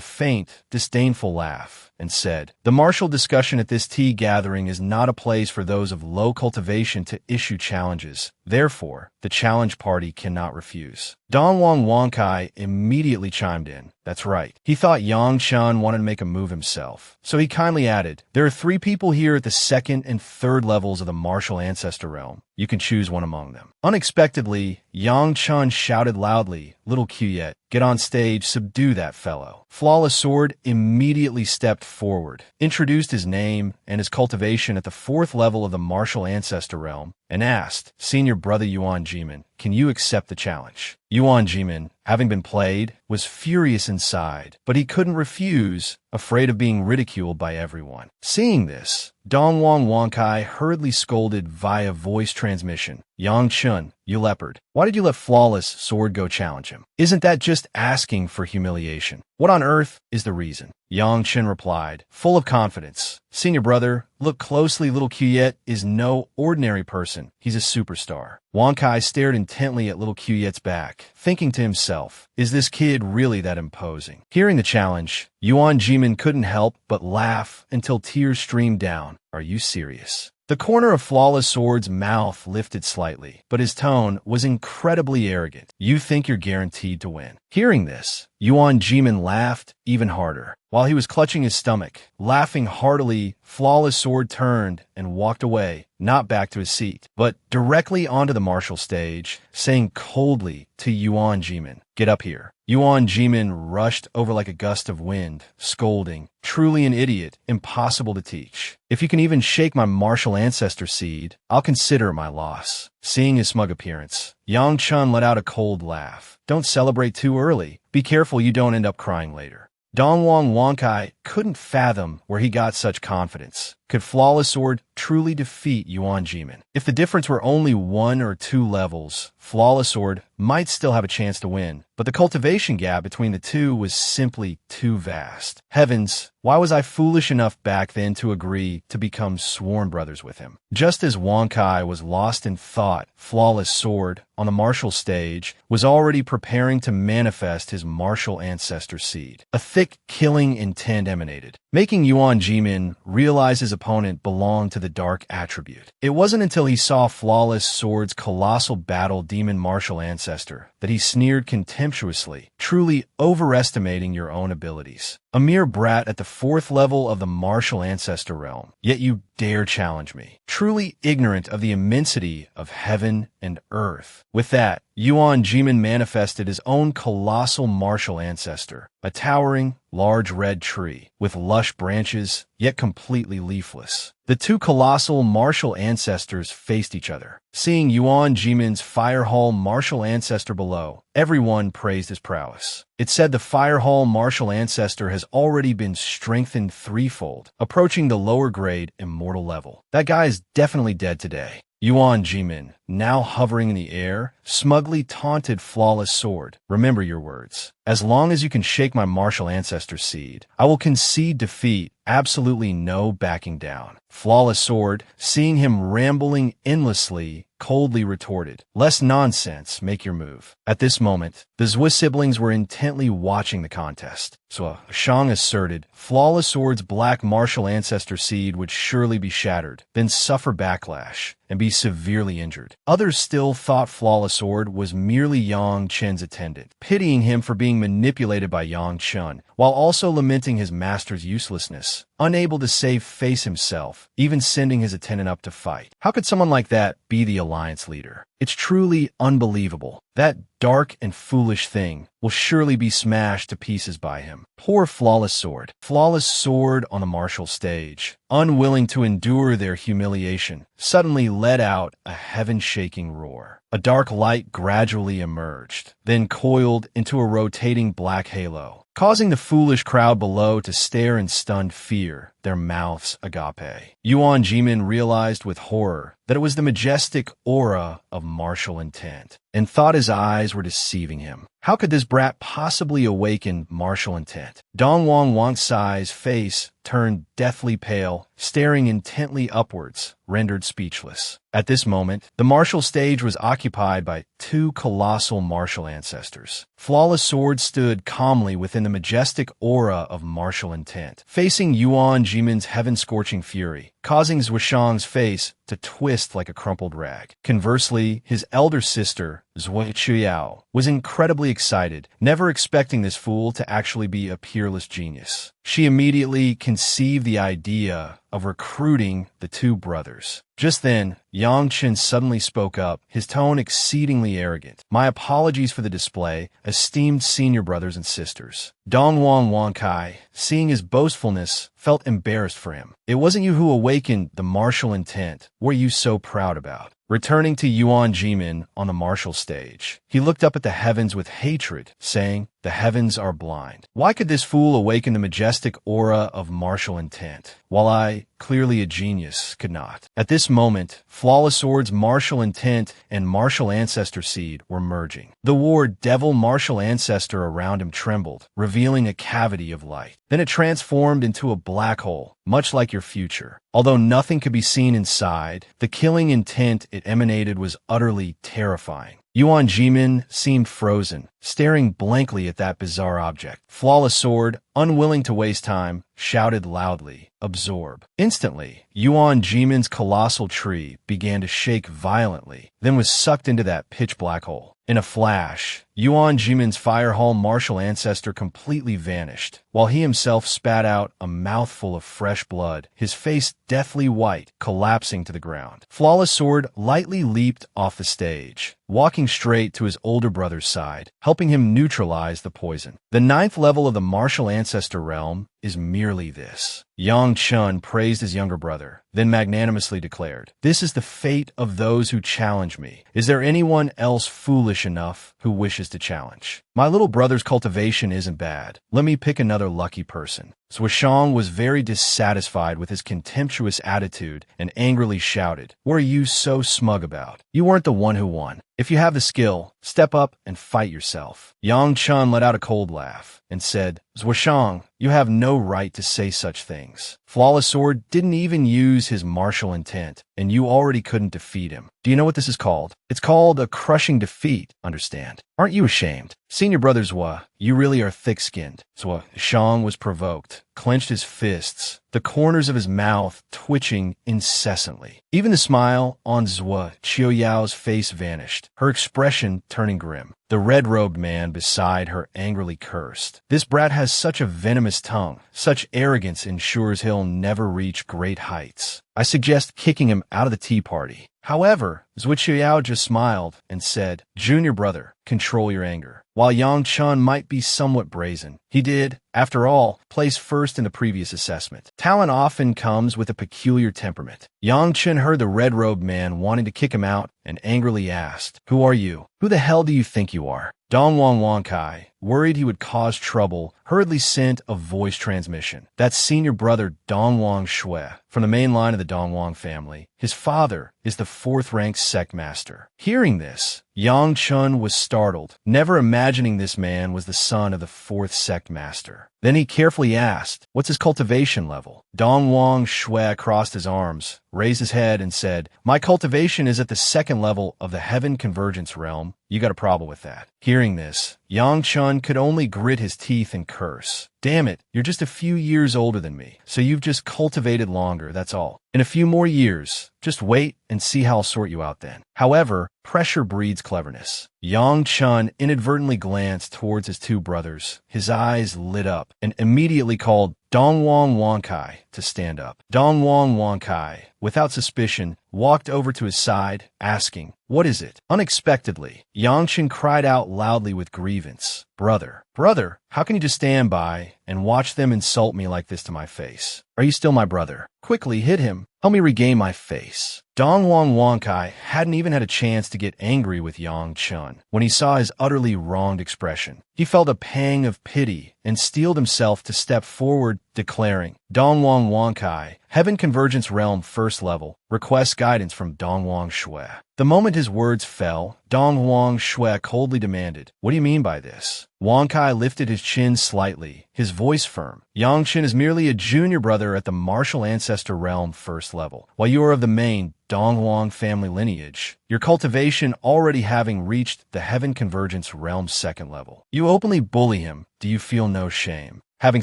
faint, disdainful laugh and said, "The martial discussion at this tea gathering is not a place for those of low cultivation to issue challenges. Therefore, the challenge party cannot refuse." Dongwang Wangkai immediately chimed in. That's right. He thought Yang Chun wanted to make a move himself. So he kindly added, "There are 3 people here at the 2nd and 3rd levels of the martial ancestor realm. You can choose one among them." Unexpectedly, Yang Chun shouted loudly, "Little Quyet, get on stage, subdue that fellow." Flawless Sword immediately stepped forward, introduced his name and his cultivation at the 4th level of the martial ancestor realm, and asked, "Senior brother Yuan Jimin, can you accept the challenge?" Yuan Jimin, having been played, was furious inside, but he couldn't refuse, afraid of being ridiculed by everyone. Seeing this, Dongwang Wangkai hurriedly scolded via voice transmission, "Yang Chun, you leopard, why did you let Flawless Sword go challenge him? Isn't that just asking for humiliation? What on earth is the reason?" Yang Chun replied, full of confidence, "Senior brother, look closely, little Quyet is no ordinary person. He's a superstar." Wangkai stared intently at little Quyet's back, thinking to himself, is this kid really that imposing? Hearing the challenge, Yuan Jimin couldn't help but laugh until tears streamed down. Are you serious? The corner of Flawless Sword's mouth lifted slightly, but his tone was incredibly arrogant. You think you're guaranteed to win. Hearing this, Yuan Jimin laughed even harder. While he was clutching his stomach, laughing heartily, Flawless Sword turned and walked away, not back to his seat, but directly onto the martial stage, saying coldly to Yuan Jimin, "Get up here." Yuan Jimin rushed over like a gust of wind, scolding, "Truly an idiot, impossible to teach. If you can even shake my martial ancestor seed, I'll consider it my loss." Seeing his smug appearance, Yang Chun let out a cold laugh. "Don't celebrate too early. Be careful you don't end up crying later." Dongwang Wangkai couldn't fathom where he got such confidence, Could Flawless Sword truly defeat Yuan Jimin? If the difference were only 1 or 2 levels, Flawless Sword might still have a chance to win, but the cultivation gap between the two was simply too vast. Heavens, why was I foolish enough back then to agree to become sworn brothers with him? Just as Wang Kai was lost in thought, Flawless Sword, on the martial stage, was already preparing to manifest his martial ancestor seed. A thick, killing intent emanated, making Yuan Jimin realize his opponent belonged to the dark attribute. It wasn't until he saw Flawless Sword's colossal battle demon martial ancestor that he sneered contemptuously, truly overestimating your own abilities. A mere brat at the 4th level of the martial ancestor realm, yet you dare challenge me. Truly ignorant of the immensity of heaven and earth. With that, Yuan Jimin manifested his own colossal martial ancestor, a towering, large red tree, with lush branches, yet completely leafless. The two colossal martial ancestors faced each other. Seeing Yuan Jimin's Fire Hall martial ancestor below, everyone praised his prowess. It said the Fire Hall martial ancestor has already been strengthened threefold, approaching the lower grade immortal level. That guy is definitely dead today. Yuan Jimin, now hovering in the air, smugly taunted Flawless Sword. Remember your words. As long as you can shake my martial ancestor seed, I will concede defeat, absolutely no backing down. Flawless Sword, seeing him rambling endlessly, coldly retorted, "Less nonsense, make your move." At this moment, the Zhui siblings were intently watching the contest. So Shang asserted, Flawless Sword's black martial ancestor seed would surely be shattered, then suffer backlash, and be severely injured. Others still thought Flawless Sword was merely Yang Chen's attendant, pitying him for being manipulated by Yang Chen, while also lamenting his master's uselessness, unable to save face himself, even sending his attendant up to fight. How could someone like that be the alliance leader? It's truly unbelievable. That dark and foolish thing will surely be smashed to pieces by him. Poor Flawless Sword. Flawless Sword on the martial stage, unwilling to endure their humiliation, suddenly let out a heaven-shaking roar. A dark light gradually emerged, then coiled into a rotating black halo, causing the foolish crowd below to stare in stunned fear, their mouths agape. Yuan Jimin realized with horror that it was the majestic aura of martial intent, and thought his eyes were deceiving him. How could this brat possibly awaken martial intent? Dongwang Wangsai's face turned deathly pale, staring intently upwards, rendered speechless. At this moment, the martial stage was occupied by two colossal martial ancestors. Flawless Sword stood calmly within the majestic aura of martial intent, facing Yuan Jimin's heaven-scorching fury, causing Zhuishang's face to twist like a crumpled rag. Conversely, his elder sister, Zhui Chuyao, was incredibly excited, never expecting this fool to actually be a peerless genius. She immediately conceived the idea of recruiting the two brothers. Just then, Yang Chen suddenly spoke up, his tone exceedingly arrogant. "My apologies for the display, esteemed senior brothers and sisters." Dongwang Wankai, seeing his boastfulness, felt embarrassed for him. "It wasn't you who awakened the martial intent. What are you so proud about?" Returning to Yuan Jimin on the martial stage, he looked up at the heavens with hatred, saying, "The heavens are blind. Why could this fool awaken the majestic aura of martial intent, while I, clearly a genius, could not?" At this moment, Flawless Sword's martial intent and martial ancestor seed were merging. The war devil martial ancestor around him trembled, revealing a cavity of light. Then it transformed into a black hole, much like your future. Although nothing could be seen inside, the killing intent it emanated was utterly terrifying. Yuan Jimin seemed frozen, staring blankly at that bizarre object. Flawless Sword, unwilling to waste time, shouted loudly, "Absorb." Instantly, Yuan Jimin's colossal tree began to shake violently, then was sucked into that pitch-black hole. In a flash, Yuan Jimin's Fire Hall martial ancestor completely vanished, while he himself spat out a mouthful of fresh blood, his face deathly white, collapsing to the ground. Flawless Sword lightly leaped off the stage, walking straight to his older brother's side, helping him neutralize the poison. The 9th level of the martial ancestor realm is is merely this. Yang Chun praised his younger brother, then magnanimously declared, "This is the fate of those who challenge me. Is there anyone else foolish enough who wishes to challenge? My little brother's cultivation isn't bad. Let me pick another lucky person." Zhuoshang was very dissatisfied with his contemptuous attitude and angrily shouted, "What are you so smug about? You weren't the one who won. If you have the skill, step up and fight yourself." Yang Chun let out a cold laugh and said, "Zhuoshang, you have no right to say such things. Flawless Sword didn't even use his martial intent, and you already couldn't defeat him. Do you know what this is called? It's called a crushing defeat, understand? Aren't you ashamed? Senior brother Zhua, you really are thick-skinned." Zhuoshang was provoked, clenched his fists, the corners of his mouth twitching incessantly. Even the smile on Zhua Qiuyao's face vanished, her expression turning grim. The red-robed man beside her angrily cursed. "This brat has such a venomous tongue. Such arrogance ensures he'll never reach great heights. I suggest kicking him out of the tea party." However, Zhou Qiuyao just smiled and said, "Junior brother, control your anger." While Yang Chun might be somewhat brazen, he did, after all, place first in the previous assessment. Talent often comes with a peculiar temperament. Yang Chun heard the red-robed man wanting to kick him out and angrily asked, "Who are you? Who the hell do you think you are?" Dongwang Wankai, worried he would cause trouble, hurriedly sent a voice transmission. That's senior brother Dongwang Shui, from the main line of the Dongwang family. His father is the 4th-ranked Sect master. Hearing this, Yang Chun was startled, never imagining this man was the son of the 4th Sect master. Then he carefully asked, "What's his cultivation level?" Dongwang Shui crossed his arms, raised his head, and said, "My cultivation is at the 2nd level of the Heaven Convergence realm. You got a problem with that?" Hearing this, Yang Chun could only grit his teeth and curse. "Damn it, you're just a few years older than me, so you've just cultivated longer, that's all. In a few more years, just wait and see how I'll sort you out then." However, pressure breeds cleverness. Yang Chun inadvertently glanced towards his two brothers. His eyes lit up and immediately called Dongwang Wankai to stand up. Dongwang Wankai, without suspicion, walked over to his side, asking, "What is it?" Unexpectedly, Yang Chun cried out loudly with grievance, Brother, how can you just stand by and watch them insult me like this to my face? Are you still my brother? Quickly hit him. Help me regain my face." Dongwang Wankai hadn't even had a chance to get angry with Yang Chun when he saw his utterly wronged expression. He felt a pang of pity and steeled himself to step forward, declaring, "Dongwang Wankai, Heaven Convergence Realm 1st level, requests guidance from Dongwang Shui." The moment his words fell, Dongwang Shui coldly demanded, "What do you mean by this?" Wankai lifted his chin slightly, his voice firm. "Yang Chun is merely a junior brother at the Martial Ancestor Realm 1st level, while you are of the main Dongwang family lineage, your cultivation already having reached the Heaven Convergence Realm 2nd level. You openly bully him. Do you feel no shame?" Having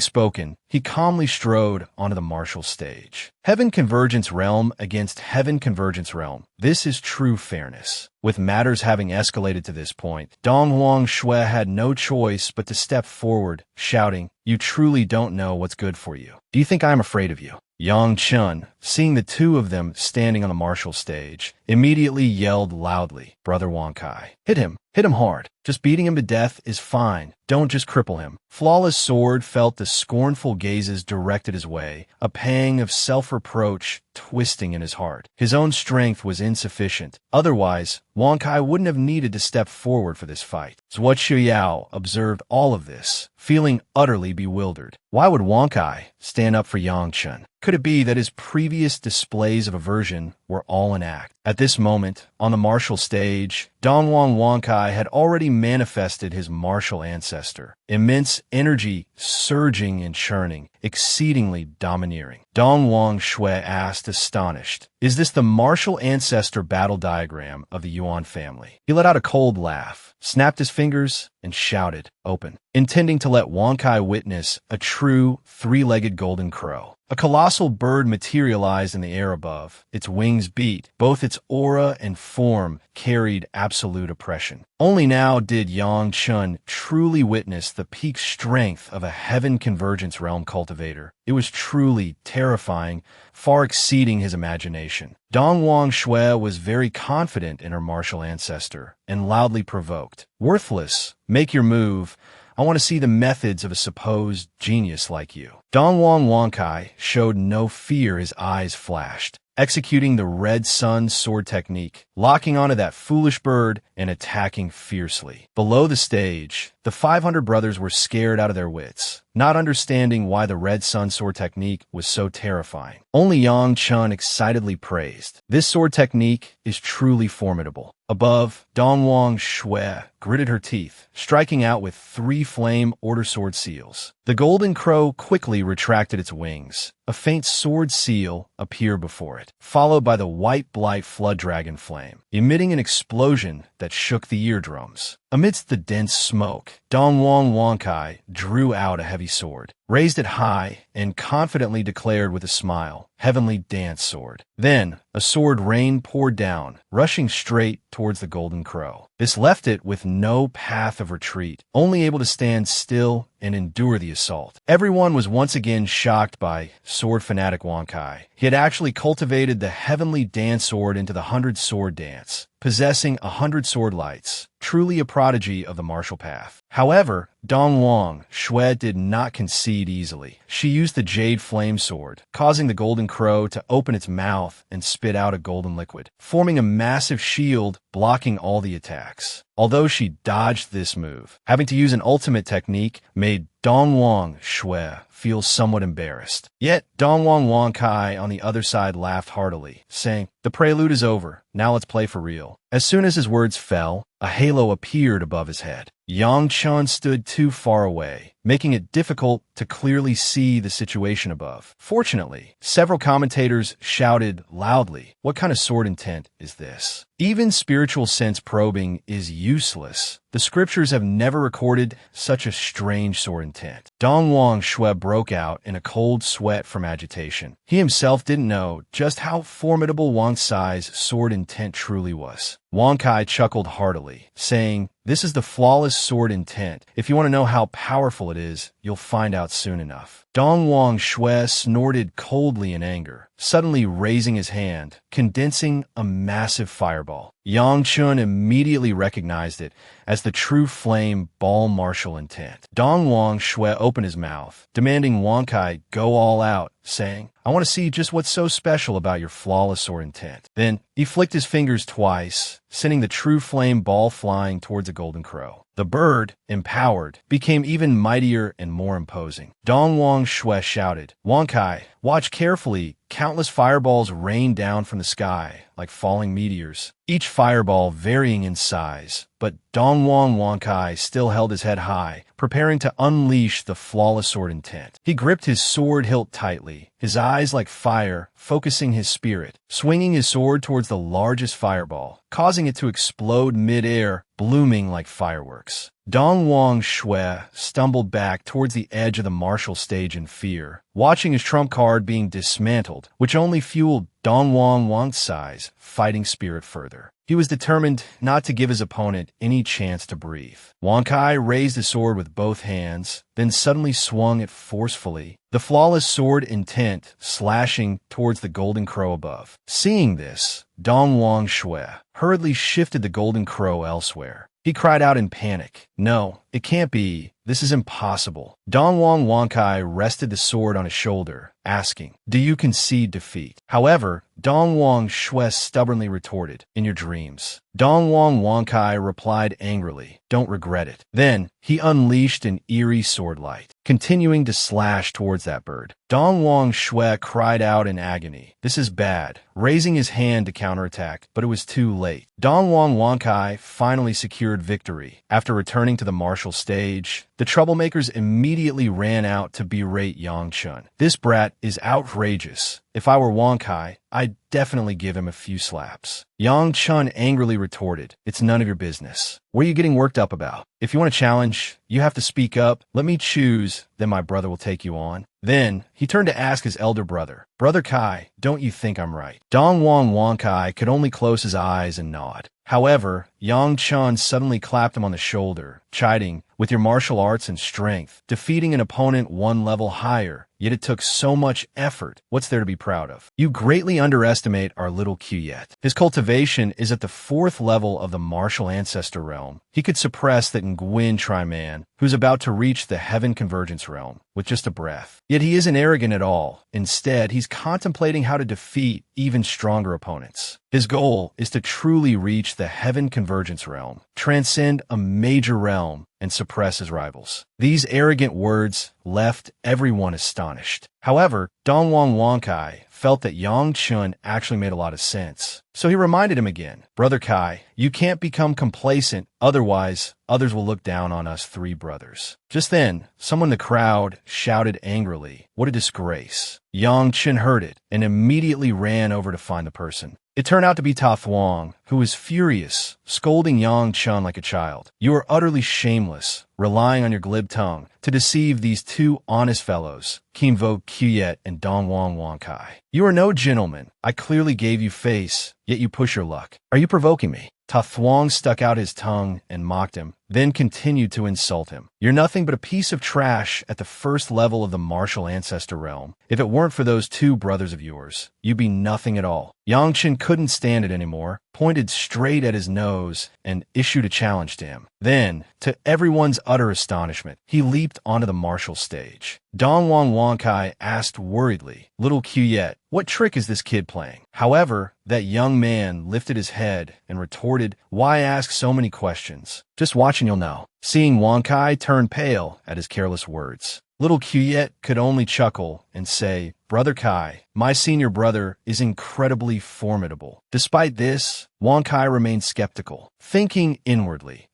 spoken, he calmly strode onto the martial stage. Heaven Convergence Realm against Heaven Convergence Realm. This is true fairness. With matters having escalated to this point, Dongwang Shui had no choice but to step forward, shouting, "You truly don't know what's good for you. Do you think I am afraid of you?" Yang Chun, seeing the two of them standing on the martial stage, immediately yelled loudly, "Brother Wankai, hit him hard. Just beating him to death is fine. Don't just cripple him." Flawless Sword felt the scornful gazes directed his way, a pang of self-reproach twisting in his heart. His own strength was insufficient. Otherwise, Wankai wouldn't have needed to step forward for this fight. Zhuo Qiuyao observed all of this, feeling utterly bewildered. Why would Wankai stand up for Yang Chun? Could it be that his previous displays of aversion were all an act? At this moment, on the martial stage, Dongwang Wankai had already manifested his martial ancestor. Immense energy surging and churning, exceedingly domineering. Dongwang Shui asked, astonished, "Is this the martial ancestor battle diagram of the Yuan family?" He let out a cold laugh, snapped his fingers, and shouted, "Open," intending to let Wankai witness a true three-legged golden crow. A colossal bird materialized in the air above. Its wings beat. Both its aura and form carried absolute oppression. Only now did Yang Chun truly witness the peak strength of a Heaven Convergence Realm cultivator. It was truly terrifying, far exceeding his imagination. Dongwang Shui was very confident in her martial ancestor and loudly provoked, "Worthless, make your move. I want to see the methods of a supposed genius like you. Dongwon Wangkai showed no fear. His eyes flashed, executing the Red Sun sword technique, locking onto that foolish bird and attacking fiercely. Below the stage, the 500 brothers were scared out of their wits, not understanding why the Red Sun sword technique was so terrifying. Only Yang Chun excitedly praised, "This sword technique is truly formidable." Above, Dongwon Shui gritted her teeth, striking out with 3 flame order sword seals. The golden crow quickly retracted its wings. A faint sword seal appeared before it, followed by the white blight flood dragon flame, emitting an explosion that shook the eardrums. Amidst the dense smoke, Dongwon Wangkai drew out a heavy sword, raised it high, and confidently declared with a smile, "Heavenly Dance Sword." Then, a sword rain poured down, rushing straight towards the golden crow. This left it with no path of retreat, only able to stand still and endure the assault. Everyone was once again shocked by sword fanatic Wangkai. He had actually cultivated the Heavenly Dance Sword into the 100-sword dance, possessing 100 sword lights, truly a prodigy of the martial path. However, Dongwon Shui did not concede easily. She used the Jade Flame Sword, causing the golden crow to open its mouth and spit out a golden liquid, forming a massive shield blocking all the attacks. Although she dodged this move, having to use an ultimate technique made Dongwon Shui feel somewhat embarrassed. Yet, Dongwon Wangkai on the other side laughed heartily, saying, "The prelude is over, now let's play for real." As soon as his words fell, a halo appeared above his head. Yang Chun stood too far away, making it difficult to clearly see the situation above. Fortunately, several commentators shouted loudly, "What kind of sword intent is this? Even spiritual sense probing is useless. The scriptures have never recorded such a strange sword intent." Dongwon Shui broke out in a cold sweat from agitation. He himself didn't know just how formidable Wang Sai's sword intent truly was. Wang Kai chuckled heartily, saying, "This is the flawless sword intent. If you want to know how powerful it is, you'll find out soon enough." Dongwon Shui snorted coldly in anger, suddenly raising his hand, condensing a massive fireball. Yang Chun immediately recognized it as the true flame ball martial intent. Dongwon Shui opened his mouth, demanding Wang Kai go all out, saying, "I want to see just what's so special about your flawless sword intent." Then he flicked his fingers twice, sending the true flame ball flying towards a golden crow. The bird, empowered, became even mightier and more imposing. Dongwon Shui shouted, "Wang Kai, watch carefully." Countless fireballs rained down from the sky like falling meteors, each fireball varying in size. But Dongwon Wangkai still held his head high, preparing to unleash the flawless sword intent. He gripped his sword hilt tightly, his eyes like fire, focusing his spirit, swinging his sword towards the largest fireball, causing it to explode mid-air, blooming like fireworks. Dongwon Shui stumbled back towards the edge of the martial stage in fear, watching his trump card being dismantled, which only fueled Dongwon Wangsai's fighting spirit further. He was determined not to give his opponent any chance to breathe. Wangkai raised his sword with both hands, then suddenly swung it forcefully, the flawless sword intent slashing towards the golden crow above. Seeing this, Dongwon Shui hurriedly shifted the golden crow elsewhere. He cried out in panic, "No, it can't be. This is impossible." Dongwon Wangkai rested the sword on his shoulder, asking, "Do you concede defeat?" However, Dongwon Shui stubbornly retorted, "In your dreams." Dongwon Wangkai replied angrily, "Don't regret it." Then, he unleashed an eerie sword light, continuing to slash towards that bird. Dongwon Shui cried out in agony, "This is bad," raising his hand to counterattack, but it was too late. Dongwon Wangkai finally secured victory. After returning to the martial stage, the troublemakers immediately ran out to berate Yang Chun. "This brat is outrageous. If I were Wangkai, I'd definitely give him a few slaps." Yang Chun angrily retorted, "It's none of your business. What are you getting worked up about? If you want to challenge, you have to speak up. Let me choose, then my brother will take you on." Then, he turned to ask his elder brother, "Brother Kai, don't you think I'm right?" Dongwon Wangkai could only close his eyes and nod. However, Yang Chun suddenly clapped him on the shoulder, chiding, with your martial arts and strength, defeating an opponent one level higher. Yet it took so much effort. What's there to be proud of? You greatly underestimate our little Quyet. His cultivation is at the 4th level of the martial ancestor realm. He could suppress that Nguyen Tri-Man, who's about to reach the heaven convergence realm, with just a breath. Yet he isn't arrogant at all. Instead, he's contemplating how to defeat even stronger opponents. His goal is to truly reach the heaven convergence realm, transcend a major realm, and suppress his rivals. These arrogant words left everyone astonished. However, Dongwon Wangkai felt that Yang Chun actually made a lot of sense. So he reminded him again, "Brother Kai, you can't become complacent, otherwise others will look down on us 3 brothers." Just then, someone in the crowd shouted angrily, "What a disgrace." Yang Chun heard it and immediately ran over to find the person. It turned out to be Ta Thuong, who was furious, scolding Yang Chun like a child. "You are utterly shameless, relying on your glib tongue to deceive these 2 honest fellows, Kim Vo Quyet and Dongwon Wangkai. You are no gentleman. I clearly gave you face, yet you push your luck. Are you provoking me?" Ta Thuong stuck out his tongue and mocked him, then continued to insult him. "You're nothing but a piece of trash at the 1st level of the martial ancestor realm. If it weren't for those 2 brothers of yours, you'd be nothing at all." Yang Chen couldn't stand it anymore, pointed straight at his nose, and issued a challenge to him. Then, to everyone's utter astonishment, he leaped onto the martial stage. Dongwon Wangkai asked worriedly, "Little Quyet, what trick is this kid playing?" However, that young man lifted his head and retorted, "Why ask so many questions? Just watch and you'll know." Seeing Wangkai turn pale at his careless words, little Quyet could only chuckle and say, "Brother Kai, my senior brother is incredibly formidable." Despite this, Wangkai remained skeptical, thinking inwardly,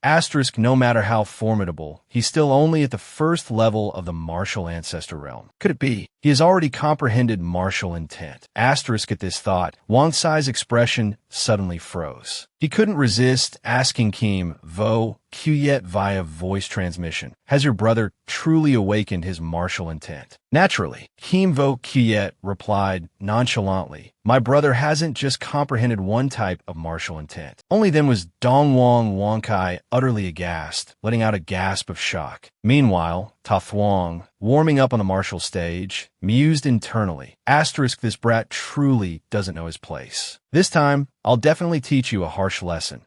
no matter how formidable, he's still only at the 1st level of the martial ancestor realm. Could it be? He has already comprehended martial intent. At this thought, Wangcai's expression suddenly froze. He couldn't resist asking Kim Vo Quyet via voice transmission, "Has your brother truly awakened his martial intent?" Naturally, Kim Vo Quyet replied nonchalantly, "My brother hasn't just comprehended one type of martial intent." Only then was Dongwon Wangkai utterly aghast, letting out a gasp of shock. Meanwhile, Ta Thuong, warming up on the martial stage, mused internally, "This brat truly doesn't know his place. This time, I'll definitely teach you a harsh lesson."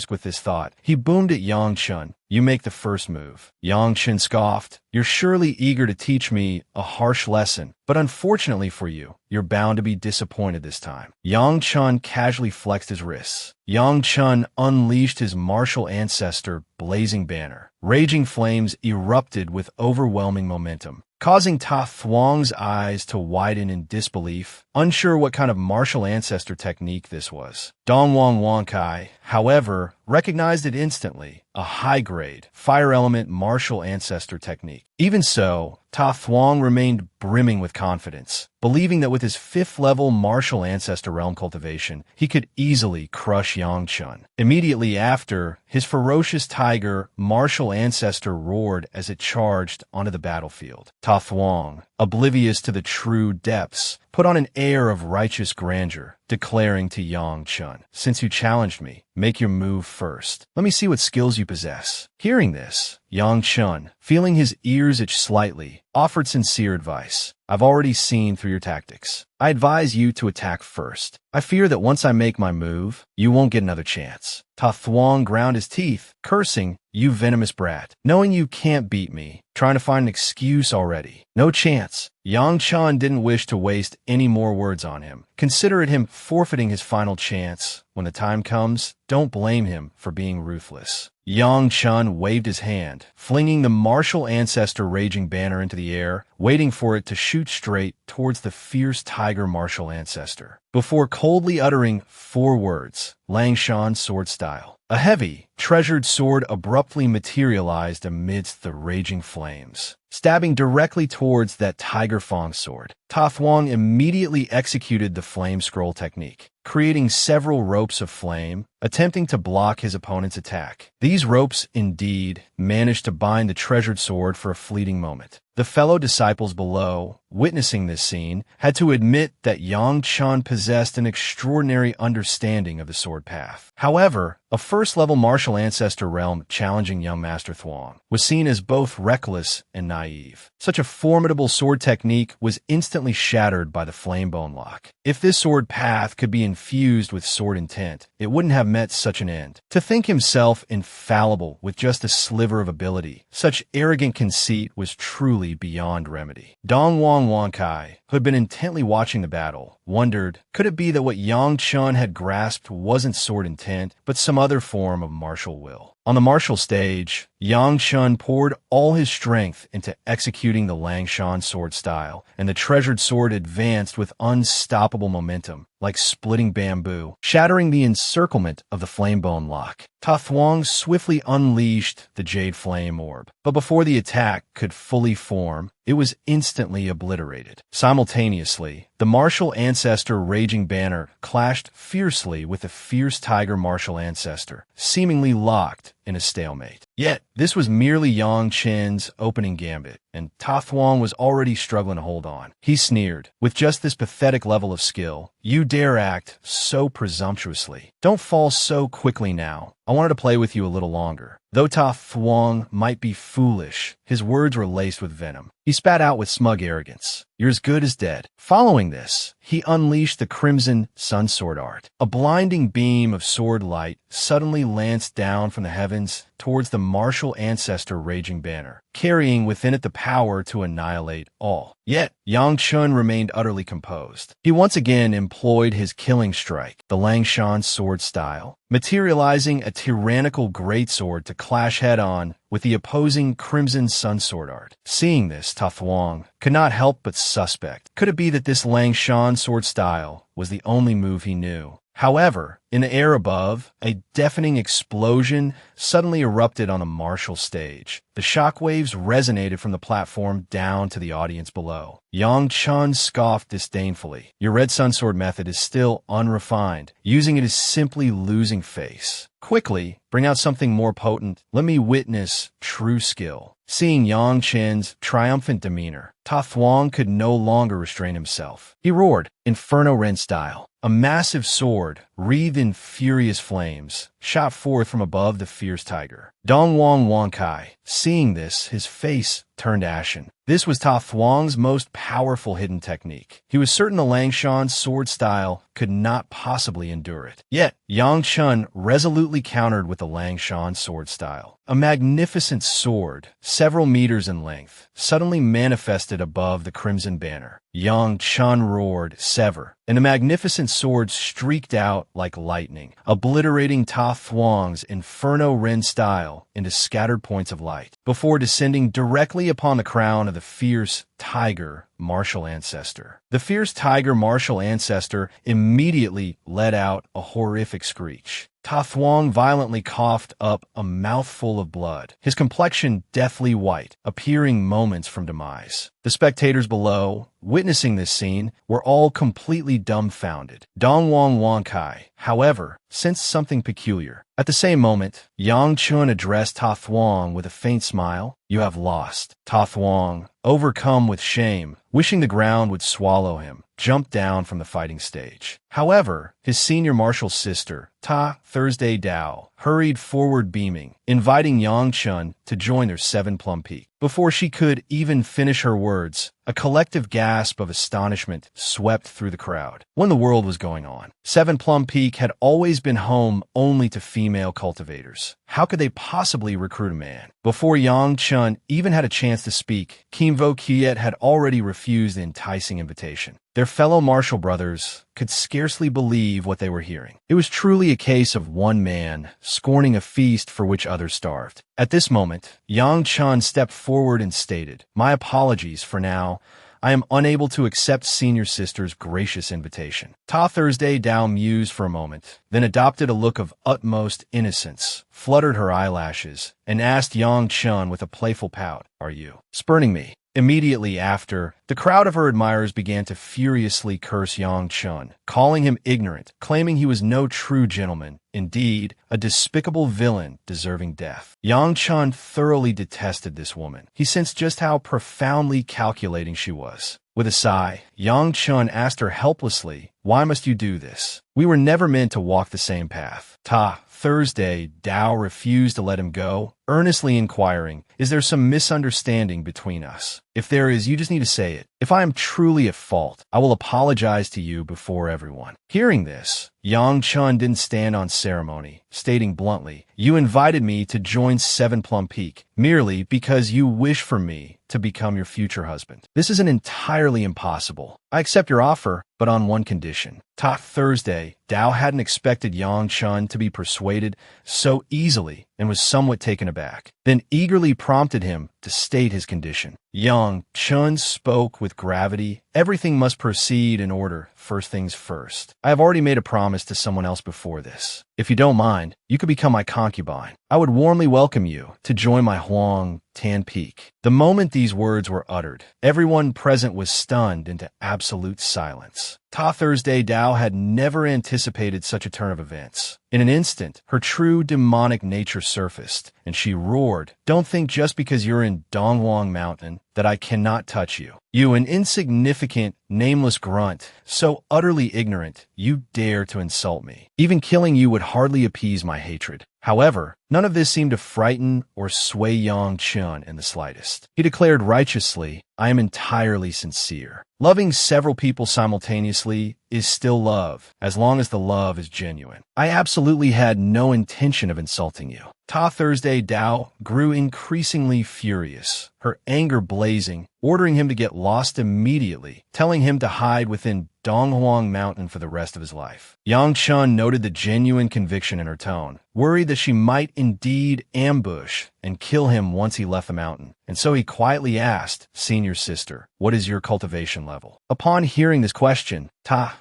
With this thought, he boomed at Yang Chun, "You make the first move." Yang Chun scoffed, "You're surely eager to teach me a harsh lesson, but unfortunately for you, you're bound to be disappointed this time." Yang Chun casually flexed his wrists. Yang Chun unleashed his martial ancestor blazing banner. Raging flames erupted with overwhelming momentum, causing Ta Thuong's eyes to widen in disbelief, unsure what kind of martial ancestor technique this was. Dongwon Wangkai, however, recognized it instantly, a high-grade, fire-element martial ancestor technique. Even so, Ta Thuong remained brimming with confidence, believing that with his 5th-level martial ancestor realm cultivation, he could easily crush Yang Chun. Immediately after, his ferocious tiger martial ancestor roared as it charged onto the battlefield. Ta Thuong, oblivious to the true depths, put on an air of righteous grandeur, declaring to Yang Chun, "Since you challenged me, make your move first. Let me see what skills you possess." Hearing this, Yang Chun, feeling his ears itch slightly, offered sincere advice. "I've already seen through your tactics. I advise you to attack first. I fear that once I make my move, you won't get another chance." Ta Thuong ground his teeth, cursing, "You venomous brat. Knowing you can't beat me, trying to find an excuse already. No chance." Yang Chun didn't wish to waste any more words on him. Consider it him forfeiting his final chance. When the time comes, don't blame him for being ruthless. Yang Chun waved his hand, flinging the martial ancestor raging banner into the air, waiting for it to shoot straight towards the fierce tiger martial ancestor. Before coldly uttering 4 words, Lang Shan sword style, a heavy, treasured sword abruptly materialized amidst the raging flames, stabbing directly towards that Tiger Fong sword. Ta Thuong immediately executed the flame scroll technique, creating several ropes of flame, attempting to block his opponent's attack. These ropes, indeed, managed to bind the treasured sword for a fleeting moment. The fellow disciples below, witnessing this scene, had to admit that Yang Chun possessed an extraordinary understanding of the sword path. However, a first-level martial ancestor realm challenging young Master Thuong was seen as both reckless and naive. Such a formidable sword technique was instantly shattered by the flame bone lock. If this sword path could be infused with sword intent, it wouldn't have met such an end. To think himself infallible with just a sliver of ability, such arrogant conceit was truly beyond remedy. Dong Wang Kai, who had been intently watching the battle, wondered, could it be that what Yang Chun had grasped wasn't sword intent, but some other form of martial will? On the martial stage, Yang Chun poured all his strength into executing the Langshan sword style, and the treasured sword advanced with unstoppable momentum, like splitting bamboo, shattering the encirclement of the flamebone lock. Ta Thuong swiftly unleashed the Jade Flame Orb, but before the attack could fully form, it was instantly obliterated. Simultaneously, the martial ancestor Raging Banner clashed fiercely with the fierce tiger martial ancestor, seemingly locked in a stalemate. Yet, this was merely Yang Chen's opening gambit, and Ta Thuong was already struggling to hold on. He sneered, with just this pathetic level of skill, you dare act so presumptuously. Don't fall so quickly now. I wanted to play with you a little longer. Though Ta Thuong might be foolish, his words were laced with venom. He spat out with smug arrogance. You're as good as dead. Following this, he unleashed the Crimson Sun Sword Art. A blinding beam of sword light suddenly lanced down from the heavens towards the martial ancestor Raging Banner, carrying within it the power to annihilate all. Yet, Yang Chun remained utterly composed. He once again employed his killing strike, the Langshan sword style, materializing a tyrannical greatsword to clash head-on with the opposing Crimson Sun Sword Art. Seeing this, Ta Thuong could not help but suspect. Could it be that this Langshan sword style was the only move he knew? However, in the air above, a deafening explosion suddenly erupted on the martial stage. The shockwaves resonated from the platform down to the audience below. Yang Chun scoffed disdainfully. Your Red Sun Sword method is still unrefined. Using it is simply losing face. Quickly, bring out something more potent. Let me witness true skill. Seeing Yang Chen's triumphant demeanor, Ta Thuong could no longer restrain himself. He roared, Inferno Ren style. A massive sword, wreathed in furious flames, shot forth from above the fierce tiger. Dong Wang Kai, seeing this, his face turned ashen. This was Ta Thuong's most powerful hidden technique. He was certain the Langshan sword style could not possibly endure it. Yet, Yang Chun resolutely countered with the Langshan sword style. A magnificent sword, several meters in length, suddenly manifested above the Crimson Banner. Yang Chun roared, sever, and the magnificent sword streaked out like lightning, obliterating Ta Thuong's Inferno Ren style into scattered points of light, before descending directly upon the crown of the fierce tiger martial ancestor. The fierce tiger martial ancestor immediately let out a horrific screech. Ta Thuong violently coughed up a mouthful of blood, his complexion deathly white, appearing moments from demise. The spectators below, witnessing this scene, were all completely dumbfounded. Dong Wang Kai, however, sensed something peculiar. At the same moment, Yang Chun addressed Ta Thuong with a faint smile. You have lost. Ta Thuong, overcome with shame, wishing the ground would swallow him, jumped down from the fighting stage. However, his senior martial sister, Ta Thursday Dao, hurried forward beaming, inviting Yang Chun to join their 7 Plum Peak. Before she could even finish her words, a collective gasp of astonishment swept through the crowd. What in the world was going on? 7 Plum Peak had always been home only to female cultivators. How could they possibly recruit a man? Before Yang Chun even had a chance to speak, Kim Vo Kiet had already refused the enticing invitation. Their fellow martial brothers could scarcely believe what they were hearing. It was truly a case of one man scorning a feast for which others starved. At this moment, Yang Chun stepped forward and stated, My apologies for now. I am unable to accept senior sister's gracious invitation. Ta Thursday Dao mused for a moment, then adopted a look of utmost innocence, fluttered her eyelashes, and asked Yang Chun with a playful pout, Are you spurning me? Immediately after, the crowd of her admirers began to furiously curse Yang Chun, calling him ignorant, claiming he was no true gentleman, indeed, a despicable villain deserving death. Yang Chun thoroughly detested this woman. He sensed just how profoundly calculating she was. With a sigh, Yang Chun asked her helplessly, "Why must you do this? We were never meant to walk the same path." Thursday, Dao refused to let him go, earnestly inquiring, "Is there some misunderstanding between us? If there is, you just need to say it. If I am truly at fault, I will apologize to you before everyone." Hearing this, Yang Chun didn't stand on ceremony, stating bluntly, "You invited me to join Seven Plum Peak merely because you wish for me to become your future husband. This isn't entirely impossible. I accept your offer, but on one condition." Thursday, Dao hadn't expected Yang Chun to be persuaded so easily and was somewhat taken aback, then eagerly prompted him to state his condition. Yang Chun spoke with gravity. "Everything must proceed in order, first things first. I have already made a promise to someone else before this. If you don't mind, you could become my concubine. I would warmly welcome you to join my Huang Tan Peak." The moment these words were uttered, everyone present was stunned into absolute silence. Thursday, Dao had never anticipated such a turn of events. In an instant, her true demonic nature surfaced, and she roared, "Don't think just because you're in Dongwang Mountain that I cannot touch you. You, an insignificant, nameless grunt, so utterly ignorant, you dare to insult me. Even killing you would hardly appease my hatred." However, none of this seemed to frighten or sway Yang Chun in the slightest. He declared righteously, "I am entirely sincere. Loving several people simultaneously is still love, as long as the love is genuine. I absolutely had no intention of insulting you." Thursday, Dao grew increasingly furious, her anger blazing, ordering him to get lost immediately, telling him to hide within Donghuang Mountain for the rest of his life. Yang Chun noted the genuine conviction in her tone, worried that she might indeed ambush and kill him once he left the mountain, and so he quietly asked, "Senior sister, what is your cultivation level?" Upon hearing this question,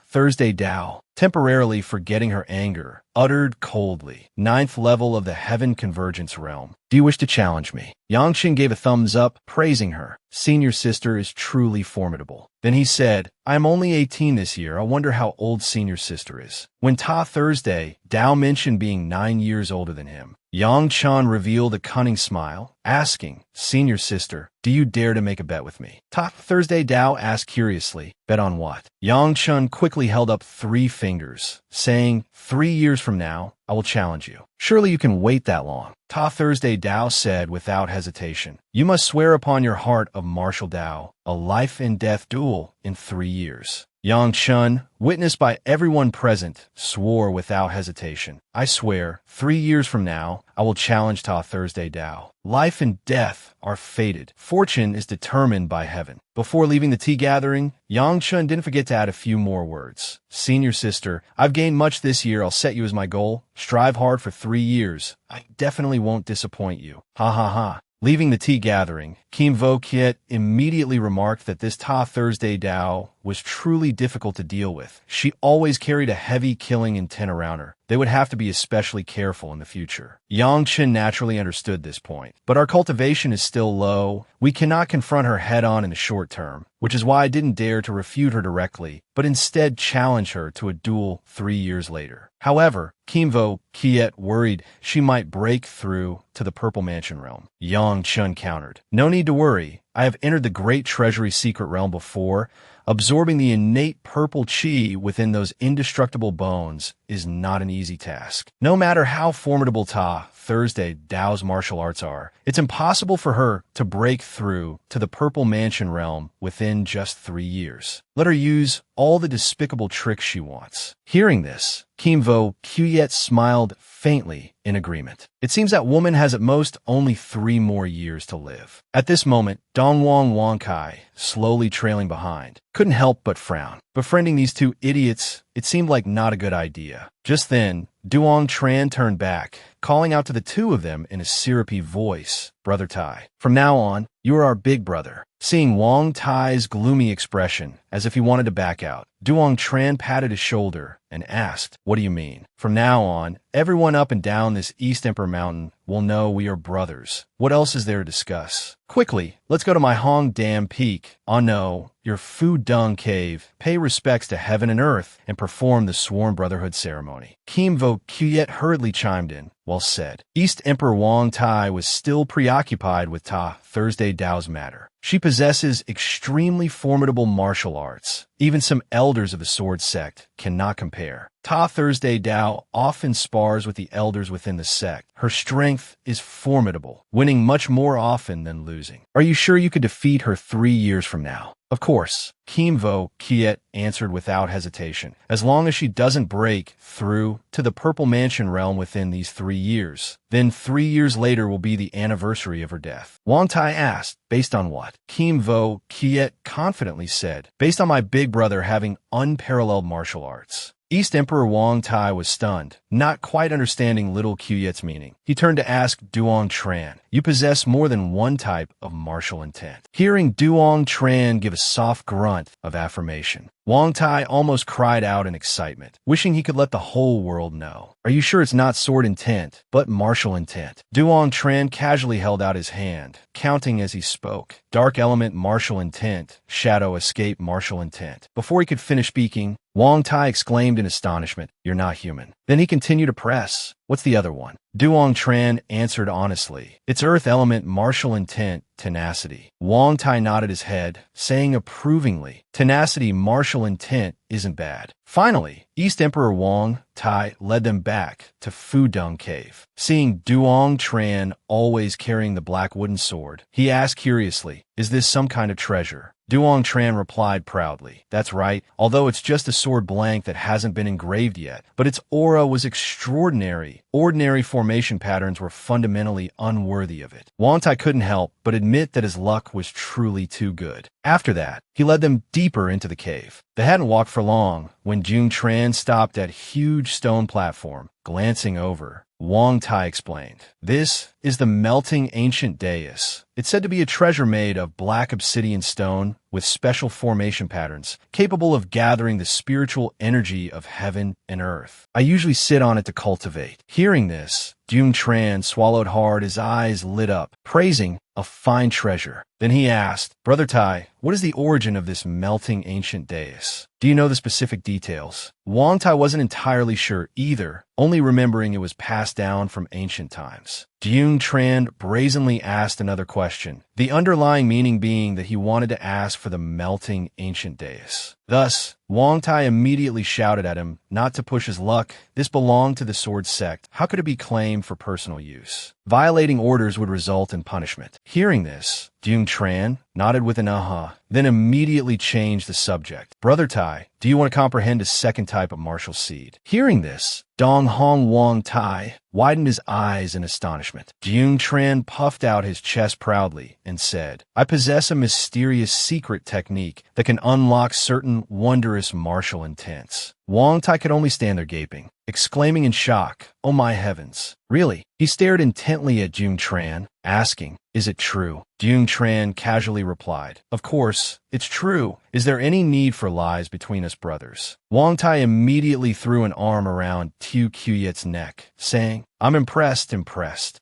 Thursday Dao, temporarily forgetting her anger, uttered coldly, "Ninth level of the Heaven Convergence Realm. Do you wish to challenge me?" Yang Qin gave a thumbs up, praising her. "Senior sister is truly formidable." Then he said, "I am only 18 this year. I wonder how old senior sister is." When Thursday, Dao mentioned being 9 years older than him, Yang Chun revealed a cunning smile, asking, "Senior sister, do you dare to make a bet with me?" Thursday, Dao asked curiously, "Bet on what?" Yang Chun quickly held up 3 fingers, saying, 3 years from now, I will challenge you. Surely you can wait that long." Thursday, Dao said without hesitation, "You must swear upon your heart of martial Dao, a life and death duel in 3 years." Yang Chun, witnessed by everyone present, swore without hesitation, "I swear, 3 years from now, I will challenge Thursday Dao. Life and death are fated. Fortune is determined by heaven." Before leaving the tea gathering, Yang Chun didn't forget to add a few more words. "Senior sister, I've gained much this year. I'll set you as my goal. Strive hard for 3 years. I definitely won't disappoint you. Ha ha ha." Leaving the tea gathering, Kim Vo Kiet immediately remarked that this Thursday Dao was truly difficult to deal with. She always carried a heavy killing intent around her. They would have to be especially careful in the future. Yang Chen naturally understood this point, but our cultivation is still low. We cannot confront her head-on in the short term, which is why I didn't dare to refute her directly, but instead challenge her to a duel 3 years later. However, Kimvo Kiet worried she might break through to the Purple Mansion realm. Yang Chun countered, "No need to worry. I have entered the Great Treasury Secret Realm before. Absorbing the innate purple chi within those indestructible bones is not an easy task. No matter how formidable Thursday Dao's martial arts are, it's impossible for her to break through to the Purple Mansion realm within just 3 years. Let her use all the despicable tricks she wants." Hearing this, Kimvo Kiet smiled faintly in agreement. It seems that woman has at most only 3 more years to live. At this moment, Dongwang Wangkai, slowly trailing behind, couldn't help but frown. Befriending these 2 idiots, it seemed like not a good idea. Just then, Duong Tran turned back, calling out to the 2 of them in a syrupy voice, "Brother Tai, from now on, you are our big brother. Seeing Wang Tai's gloomy expression, as if he wanted to back out, Duong Tran patted his shoulder and asked, "What do you mean? From now on, everyone up and down this East Emperor Mountain will know we are brothers. What else is there to discuss? Quickly, let's go to my Hong Dam Peak. Oh no, your Fu Dung Cave. Pay respects to heaven and earth and perform the sworn brotherhood ceremony." Kim Vo Kuyet hurriedly chimed in. Well said. East Emperor Wang Tai was still preoccupied with Ta Thursday Dao's matter. She possesses extremely formidable martial arts. Even some elders of the sword sect cannot compare. Ta Thursday Dao often spars with the elders within the sect. Her strength is formidable, winning much more often than losing. Are you sure you could defeat her 3 years from now? Of course, Kim Vo Kiet answered without hesitation, as long as she doesn't break through to the Purple Mansion realm within these 3 years. Then 3 years later will be the anniversary of her death. Wang Tai asked, based on what? Kim Vo Kiet confidently said, based on my big brother having unparalleled martial arts. East Emperor Wang Tai was stunned, not quite understanding little Kuyet's meaning. He turned to ask Duong Tran, "You possess more than one type of martial intent." Hearing Duong Tran give a soft grunt of affirmation, Wang Tai almost cried out in excitement, wishing he could let the whole world know. "Are you sure it's not sword intent, but martial intent?" Duong Tran casually held out his hand, counting as he spoke. Dark element martial intent, shadow escape martial intent. Before he could finish speaking, Wang Tai exclaimed in astonishment, "You're not human." Then he continued to press. "What's the other one?" Duong Tran answered honestly, "It's earth element martial intent, tenacity." Wang Tai nodded his head, saying approvingly, "Tenacity martial intent isn't bad." Finally, East Emperor Wang Tai led them back to Fu Dung Cave. Seeing Duong Tran always carrying the black wooden sword, he asked curiously, "Is this some kind of treasure?" Duong Tran replied proudly, "That's right, although it's just a sword blank that hasn't been engraved yet, but its aura was extraordinary. Ordinary formation patterns were fundamentally unworthy of it." Wang Tai couldn't help but admit that his luck was truly too good. After that, he led them deeper into the cave. They hadn't walked for long when Jung Tran stopped at a huge stone platform. Glancing over, Wang Tai explained, "This is the melting ancient dais. It's said to be a treasure made of black obsidian stone with special formation patterns, capable of gathering the spiritual energy of heaven and earth. I usually sit on it to cultivate." Hearing this, Jung Tran swallowed hard, his eyes lit up, praising a fine treasure. Then he asked, "Brother Tai, what is the origin of this melting ancient dais? Do you know the specific details?" Wang Tai wasn't entirely sure either, only remembering it was passed down from ancient times. Jung Tran brazenly asked another question, the underlying meaning being that he wanted to ask for the melting ancient dais. Thus, Wang Tai immediately shouted at him not to push his luck. This belonged to the sword sect. How could it be claimed for personal use? Violating orders would result in punishment. Hearing this, Jung Tran nodded with an aha, then immediately changed the subject. "Brother Tai, do you want to comprehend a second type of martial seed?" Hearing this, Dong Hong Wang Tai widened his eyes in astonishment. Jung Tran puffed out his chest proudly and said, "I possess a mysterious secret technique that can unlock certain wondrous martial intents." Wang Tai could only stand there gaping, exclaiming in shock, "Oh my heavens, really?" He stared intently at Jung Tran, asking, "Is it true?" Jung Tran casually replied, "Of course, it's true. Is there any need for lies between us brothers?" Wang Tai immediately threw an arm around Tu Kuyet's neck, saying, "I'm impressed,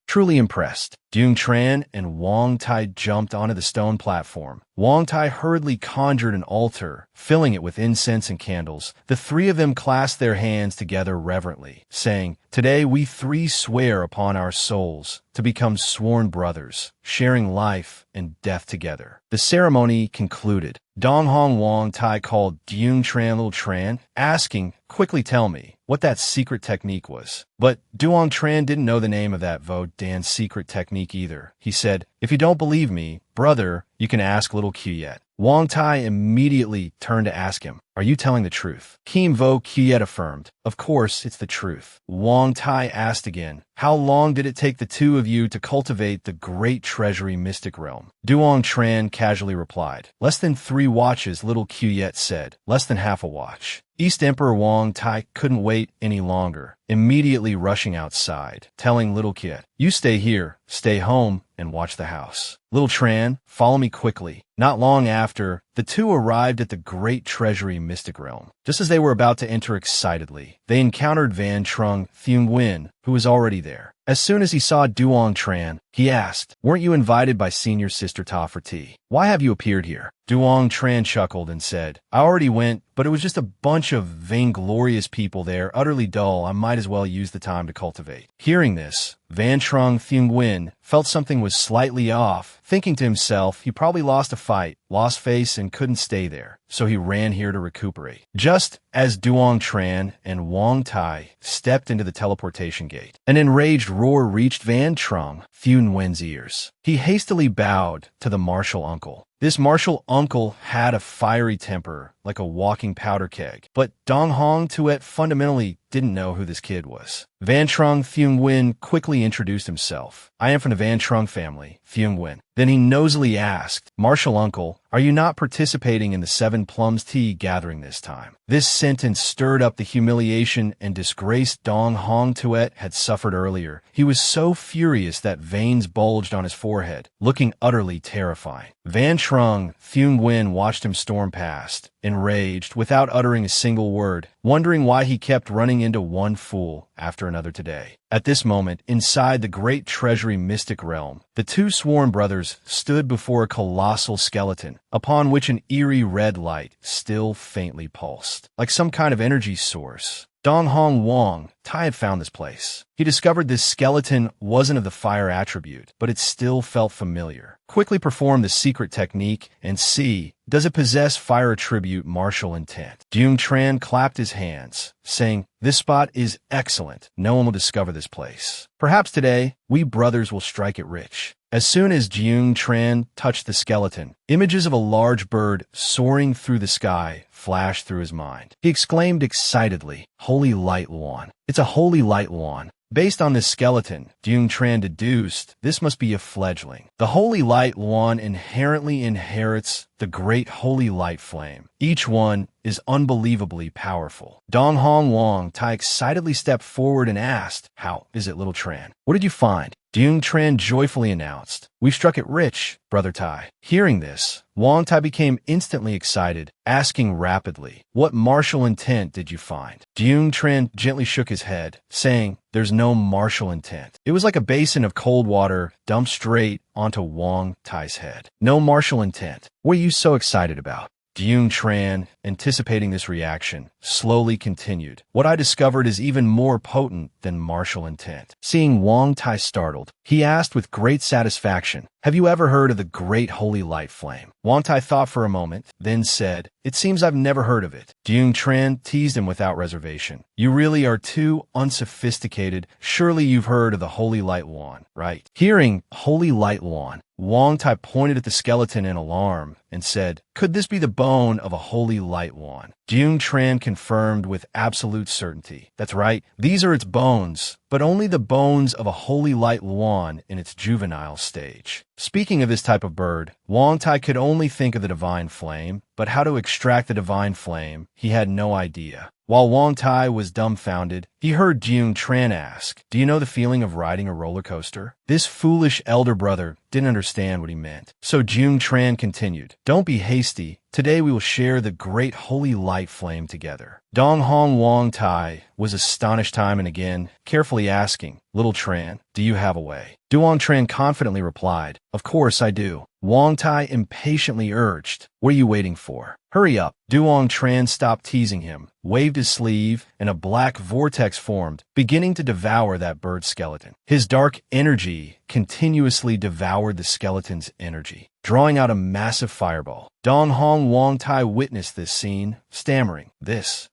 truly impressed." Jung Tran and Wang Tai jumped onto the stone platform. Wang Tai hurriedly conjured an altar, filling it with incense and candles. The three of them clasped their hands together reverently, saying, "Today we three swear upon our souls to become sworn brothers, sharing life and death together." The ceremony concluded. Dong Hong Wang Tai called Jung Tran Little Tran, asking, "Quickly tell me what that secret technique was." But Duong Tran didn't know the name of that Vo Dan secret technique either. He said, "If you don't believe me, brother, you can ask little Kuyet." Wang Tai immediately turned to ask him, "Are you telling the truth?" Kim Vo Kuyet affirmed, "Of course, it's the truth." Wang Tai asked again, "How long did it take the two of you to cultivate the great treasury mystic realm?" Duong Tran casually replied, "Less than 3 watches," little Kuyet said. "Less than half a watch." East Emperor Wang Tai couldn't wait any longer. immediately rushing outside, telling little kid, "You stay here, stay home, and watch the house. Little Tran, follow me quickly." Not long after, the two arrived at the great treasury mystic realm. Just as they were about to enter excitedly, they encountered Van Trung Thung Nguyen, who was already there. As soon as he saw Duong Tran, he asked, "Weren't you invited by senior sister Ta for tea? Why have you appeared here?" Duong Tran chuckled and said, "I already went, but it was just a bunch of vainglorious people there, utterly dull. I might as well use the time to cultivate." Hearing this, Van Trung Thung Nguyen felt something was slightly off, thinking to himself he probably lost a fight, lost face, and couldn't stay there, so he ran here to recuperate. Just as Duong Tran and Wang Tai stepped into the teleportation gate, an enraged roar reached Van Trung Thung Nguyen's ears. He hastily bowed to the martial uncle. This martial uncle had a fiery temper, like a walking powder keg, but Dong Hong Tuet fundamentally didn't know who this kid was. Van Trung Thung Nguyen quickly introduced himself. "I am from the Van Trung family, Thung Nguyen." Then he nosily asked, "Martial uncle, are you not participating in the Seven Plums tea gathering this time?" This sentence stirred up the humiliation and disgrace Dong Hong Tuet had suffered earlier. He was so furious that veins bulged on his forehead, looking utterly terrifying. Van Trung Thung Nguyen watched him storm past, enraged, without uttering a single word, wondering why he kept running into one fool after another today. At this moment, inside the great treasury mystic realm, the two sworn brothers stood before a colossal skeleton, upon which an eerie red light still faintly pulsed, like some kind of energy source. Dong Hong Wang Tai had found this place. He discovered this skeleton wasn't of the fire attribute, but it still felt familiar. Quickly perform the secret technique and see, does it possess fire attribute martial intent? Duong Tran clapped his hands, saying, "This spot is excellent. No one will discover this place. Perhaps today, we brothers will strike it rich." As soon as Duong Tran touched the skeleton, images of a large bird soaring through the sky flashed through his mind. He exclaimed excitedly, "Holy Light Luong. It's a Holy Light Luong." Based on this skeleton, Duong Tran deduced this must be a fledgling. The Holy Light Luong inherently inherits the great Holy Light Flame. Each one is unbelievably powerful. Dong Hong Wang Tai excitedly stepped forward and asked, "How is it, little Tran? What did you find?" Duong Tran joyfully announced, "We struck it rich, Brother Tai." Hearing this, Wang Tai became instantly excited, asking rapidly, "What martial intent did you find?" Duong Tran gently shook his head, saying, "There's no martial intent." It was like a basin of cold water dumped straight onto Wang Tai's head. "No martial intent. What are you so excited about?" Duong Tran, anticipating this reaction, slowly continued, "What I discovered is even more potent than martial intent." Seeing Wang Tai startled, he asked with great satisfaction, "Have you ever heard of the Great Holy Light Flame?" Wang Tai thought for a moment, then said, "It seems I've never heard of it." Duong Tran teased him without reservation. "You really are too unsophisticated. Surely you've heard of the Holy Light Luong, right?" Hearing Holy Light Luong, Wang Tai pointed at the skeleton in alarm and said, "Could this be the bone of a Holy Light Luong?" Duong Tran confirmed with absolute certainty, "That's right, these are its bones, but only the bones of a Holy Light Luong in its juvenile stage." Speaking of this type of bird, Wang Tai could only think of the divine flame, but how to extract the divine flame, he had no idea. While Wang Tai was dumbfounded, he heard Duong Tran ask, "Do you know the feeling of riding a roller coaster?" This foolish elder brother didn't understand what he meant. So Duong Tran continued, "Don't be hasty. Today we will share the great holy light flame together." Dong Hong Wang Tai was astonished time and again, carefully asking, "Little Tran, do you have a way?" Duong Tran confidently replied, "Of course I do." Wang Tai impatiently urged, "What are you waiting for? Hurry up." Duong Tran stopped teasing him, waved his sleeve, and a black vortex formed, beginning to devour that bird's skeleton. His dark energy continuously devoured the skeleton's energy, drawing out a massive fireball. Dong Hong Wang Tai witnessed this scene, stammering,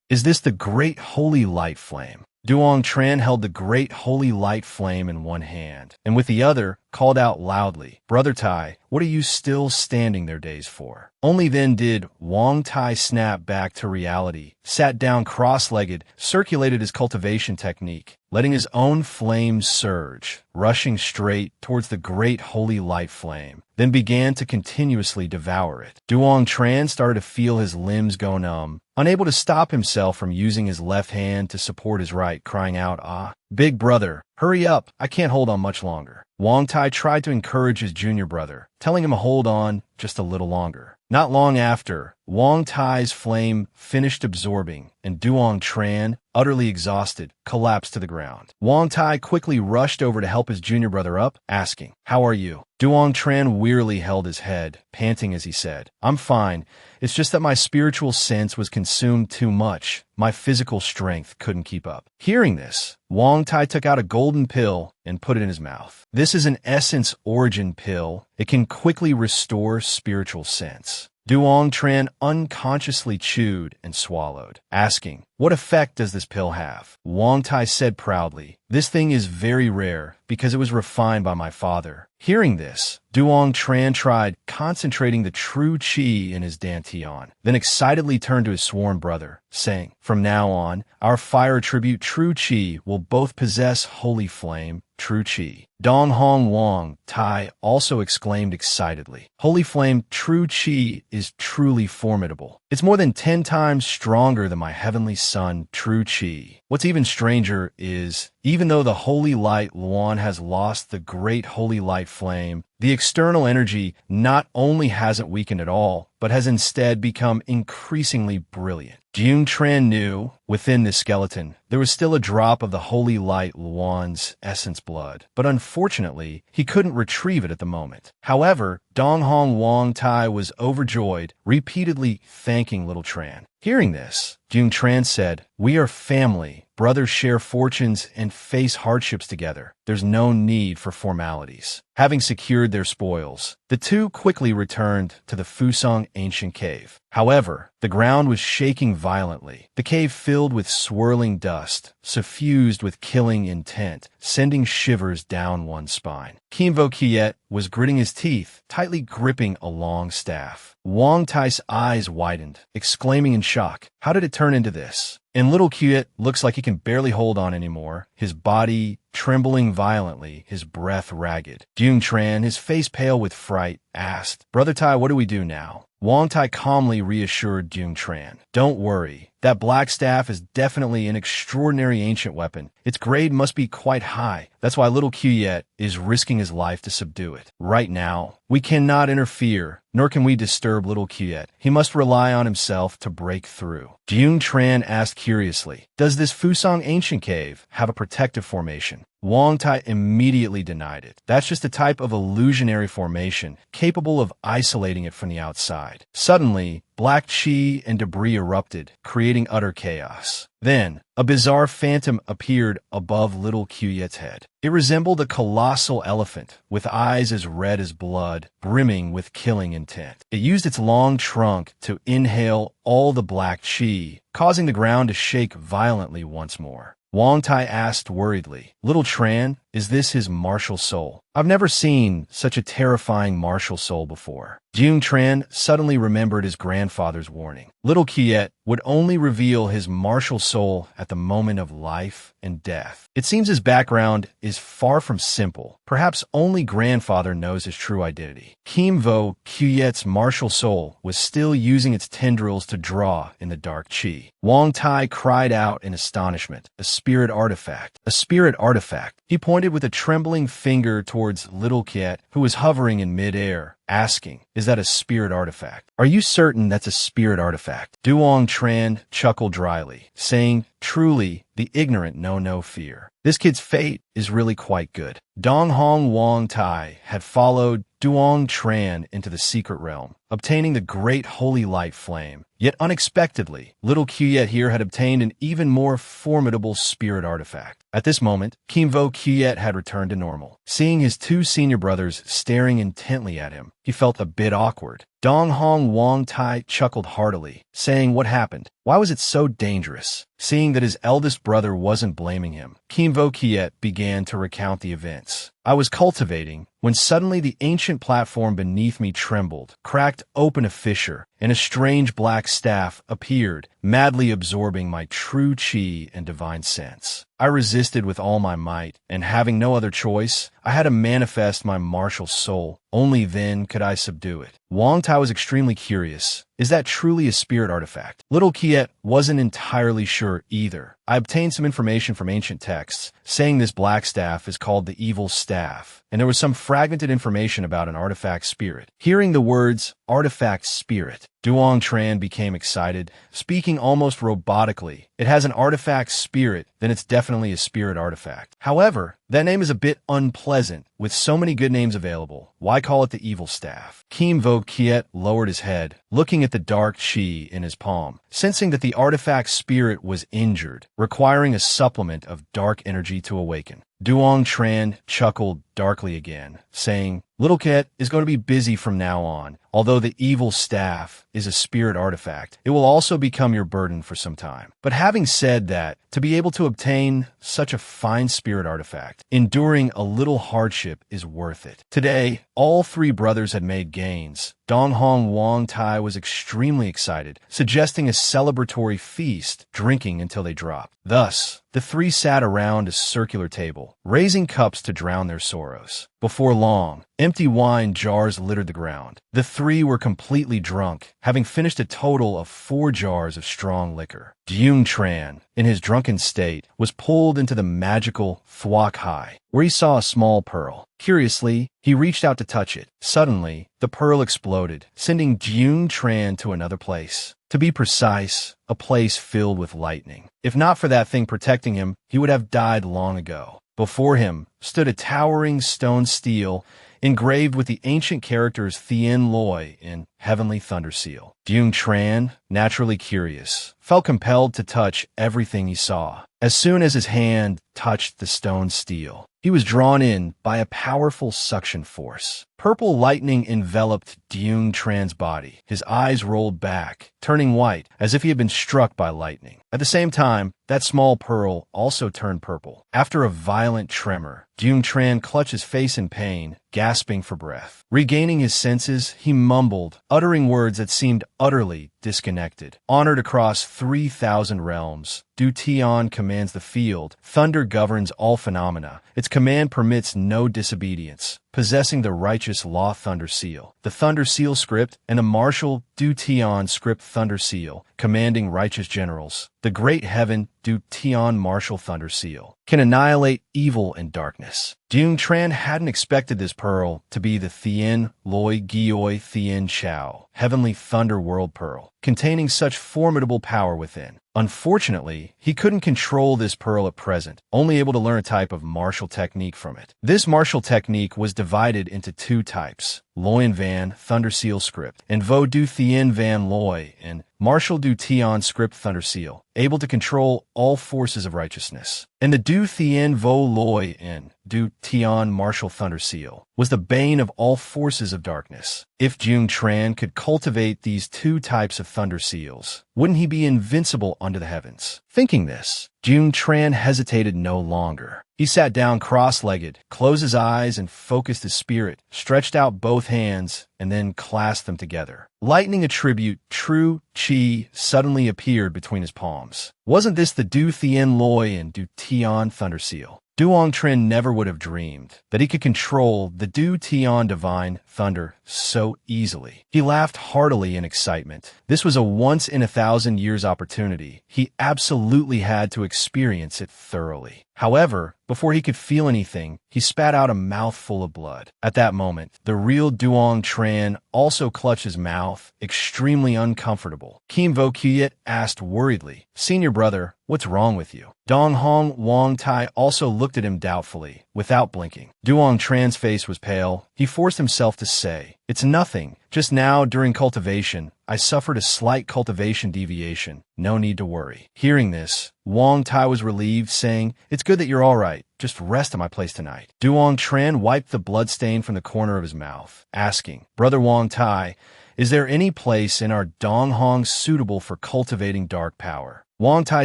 Is this the great holy light flame?" Duong Tran held the great holy light flame in one hand, and with the other called out loudly, "Brother Tai, what are you still standing there dazed for?" Only then did Wang Tai snap back to reality, sat down cross-legged, circulated his cultivation technique, letting his own flame surge, rushing straight towards the great holy light flame, then began to continuously devour it. Duong Tran started to feel his limbs go numb, unable to stop himself from using his left hand to support his right, crying out, "Ah, big brother, hurry up, I can't hold on much longer." Wang Tai tried to encourage his junior brother, telling him to hold on just a little longer. Not long after, Wang Tai's flame finished absorbing, and Duong Tran, utterly exhausted, collapsed to the ground. Wang Tai quickly rushed over to help his junior brother up, asking, "How are you?" Duong Tran wearily held his head, panting as he said, "I'm fine. It's just that my spiritual sense was consumed too much. My physical strength couldn't keep up." Hearing this, Wang Tai took out a golden pill and put it in his mouth. This is an essence origin pill. It can quickly restore spiritual sense. Duong Tran unconsciously chewed and swallowed, asking, "What effect does this pill have?" Wang Tai said proudly, "This thing is very rare because it was refined by my father." Hearing this, Duong Tran tried concentrating the true chi in his dantian, then excitedly turned to his sworn brother, saying, "From now on, our fire tribute true chi will both possess holy flame, true chi." Dong Hong Wang Tai also exclaimed excitedly, "Holy flame true chi is truly formidable. It's more than 10 times stronger than my heavenly son, true chi." What's even stranger is, even though the holy light Luong has lost the great holy light flame, the external energy not only hasn't weakened at all, but has instead become increasingly brilliant. Duong Tran knew, within this skeleton, there was still a drop of the holy light Luong's essence blood, but unfortunately, he couldn't retrieve it at the moment. However, Dong Hong Wang Tai was overjoyed, repeatedly thanking little Tran. Hearing this, Duong Tran said, "We are family. Brothers share fortunes and face hardships together. There's no need for formalities." Having secured their spoils, the two quickly returned to the Fusong ancient cave. However, the ground was shaking violently. The cave filled with swirling dust, suffused with killing intent, sending shivers down one's spine. Kimvo Kiet was gritting his teeth, tightly gripping a long staff. Wang Tai's eyes widened, exclaiming in shock, "How did it turn into this?" And little Kiet looks like he can barely hold on anymore, his body trembling violently, his breath ragged. Duong Tran, his face pale with fright, asked, "Brother Tai, what do we do now?" Wang Tai calmly reassured Duong Tran, "Don't worry. That black staff is definitely an extraordinary ancient weapon. Its grade must be quite high. That's why little Kiet is risking his life to subdue it. Right now, we cannot interfere, nor can we disturb little Kiet. He must rely on himself to break through." Duong Tran asked curiously, "Does this Fusong ancient cave have a protective formation?" Wang Tai immediately denied it. "That's just a type of illusionary formation, capable of isolating it from the outside." Suddenly, black chi and debris erupted, creating utter chaos. Then, a bizarre phantom appeared above little Kiet's head. It resembled a colossal elephant, with eyes as red as blood, brimming with killing intent. It used its long trunk to inhale all the black chi, causing the ground to shake violently once more. Wang Tai asked worriedly, "Little Tran, is this his martial soul? I've never seen such a terrifying martial soul before." Duong Tran suddenly remembered his grandfather's warning. Little Kiet would only reveal his martial soul at the moment of life and death. It seems his background is far from simple. Perhaps only grandfather knows his true identity. Kimvo Kiet's martial soul was still using its tendrils to draw in the dark chi. Wang Tai cried out in astonishment, "A spirit artifact! A spirit artifact!" He pointed with a trembling finger towards little Kiet, who was hovering in midair, asking, "Is that a spirit artifact? Are you certain that's a spirit artifact?" Duong Tran chuckled dryly, saying, "Truly, the ignorant know no fear. This kid's fate is really quite good." Dong Hong Wang Tai had followed Duong Tran into the secret realm, obtaining the great holy light flame. Yet unexpectedly, little Kiet here had obtained an even more formidable spirit artifact. At this moment, Kimvo Kiet had returned to normal. Seeing his two senior brothers staring intently at him, he felt a bit awkward. Dong Hong Wang Tai chuckled heartily, saying, "What happened? Why was it so dangerous?" Seeing that his eldest brother wasn't blaming him, Kimvo Kiet began to recount the events. "I was cultivating when suddenly the ancient platform beneath me trembled, cracked open a fissure, and a strange black staff appeared, madly absorbing my true chi and divine sense. I resisted with all my might, and having no other choice, I had to manifest my martial soul. Only then could I subdue it." Wang Tai was extremely curious, Is that truly a spirit artifact? Little Kiet wasn't entirely sure either. I obtained some information from ancient texts, saying this black staff is called the Evil Staff, and there was some fragmented information about an artifact spirit. Hearing the words, artifact spirit, Duong Tran became excited, speaking almost robotically. It has an artifact spirit, then it's definitely a spirit artifact. However, that name is a bit unpleasant. With so many good names available, why call it the Evil Staff? Kim Vo Kiet lowered his head, looking at the dark chi in his palm, sensing that the artifact spirit was injured, requiring a supplement of dark energy to awaken. Duong Tran chuckled darkly again, saying, Little Kiet is going to be busy from now on. Although the Evil Staff is a spirit artifact, it will also become your burden for some time. But having said that, to be able to obtain such a fine spirit artifact, enduring a little hardship is worth it. Today, all three brothers had made gains. Dong Hong Wong Tai was extremely excited, suggesting a celebratory feast, drinking until they dropped. Thus, the three sat around a circular table, raising cups to drown their sorrows. Before long, empty wine jars littered the ground. The three were completely drunk, having finished a total of 4 jars of strong liquor. Duong Tran, in his drunken state, was pulled into the magical Thuok Hai, where he saw a small pearl. Curiously, he reached out to touch it. Suddenly, the pearl exploded, sending Duong Tran to another place. To be precise, a place filled with lightning. If not for that thing protecting him, he would have died long ago. Before him stood a towering stone stele engraved with the ancient characters Thien Loi in Heavenly Thunder Seal. Duong Tran, naturally curious, felt compelled to touch everything he saw. As soon as his hand touched the stone stele, he was drawn in by a powerful suction force. Purple lightning enveloped Duong Tran's body. His eyes rolled back, turning white, as if he had been struck by lightning. At the same time, that small pearl also turned purple. After a violent tremor, Duong Tran clutched his face in pain, gasping for breath. Regaining his senses, he mumbled, uttering words that seemed utterly disconnected. Honored across 3,000 realms, Du Tian commands the field. Thunder governs all phenomena. Its command permits no disobedience. Possessing the righteous law Thunder Seal, the Thunder Seal script, and the martial Du Tian script Thunder Seal, commanding righteous generals. The great heaven Du Tian martial Thunder Seal can annihilate evil and darkness. Duong Tran hadn't expected this pearl to be the Thien Loi Gioi Thien Chao, Heavenly Thunder World Pearl, containing such formidable power within. Unfortunately, he couldn't control this pearl at present, only able to learn a type of martial technique from it. This martial technique was divided into 2 types, Loyan Van Thunder Seal script, and Vo Du Thien Van Loi and Martial Du Tian script Thunder Seal, able to control all forces of righteousness. And the Du Thien Vo Loi and Du Tian Martial Thunder Seal was the bane of all forces of darkness. If Duong Tran could cultivate these 2 types of Thunder Seals, wouldn't he be invincible under the heavens? Thinking this, Duong Tran hesitated no longer. He sat down cross-legged, closed his eyes, and focused his spirit, stretched out both hands, and then clasped them together. Lightning attribute True Chi suddenly appeared between his palms. Wasn't this the Du Thien Loi and Du Tian Thunder Seal? Duong Tran never would have dreamed that he could control the Du Tian Divine Thunder so easily. He laughed heartily in excitement. This was a once-in-a-thousand-years opportunity. He absolutely had to experience it thoroughly. However, before he could feel anything, he spat out a mouthful of blood. At that moment, the real Duong Tran also clutched his mouth, extremely uncomfortable. Kim Vo Kiet asked worriedly, "Senior brother, what's wrong with you?" Dong Hong Wong Tai also looked at him doubtfully, without blinking. Duong Tran's face was pale. He forced himself to say, "It's nothing. Just now, during cultivation, I suffered a slight cultivation deviation. No need to worry." Hearing this, Wong Tai was relieved, saying, "It's good that you're all right. Just rest at my place tonight." Duong Tran wiped the blood stain from the corner of his mouth, asking, "Brother Wong Tai, is there any place in our Dong Hong suitable for cultivating dark power?" Wong Tai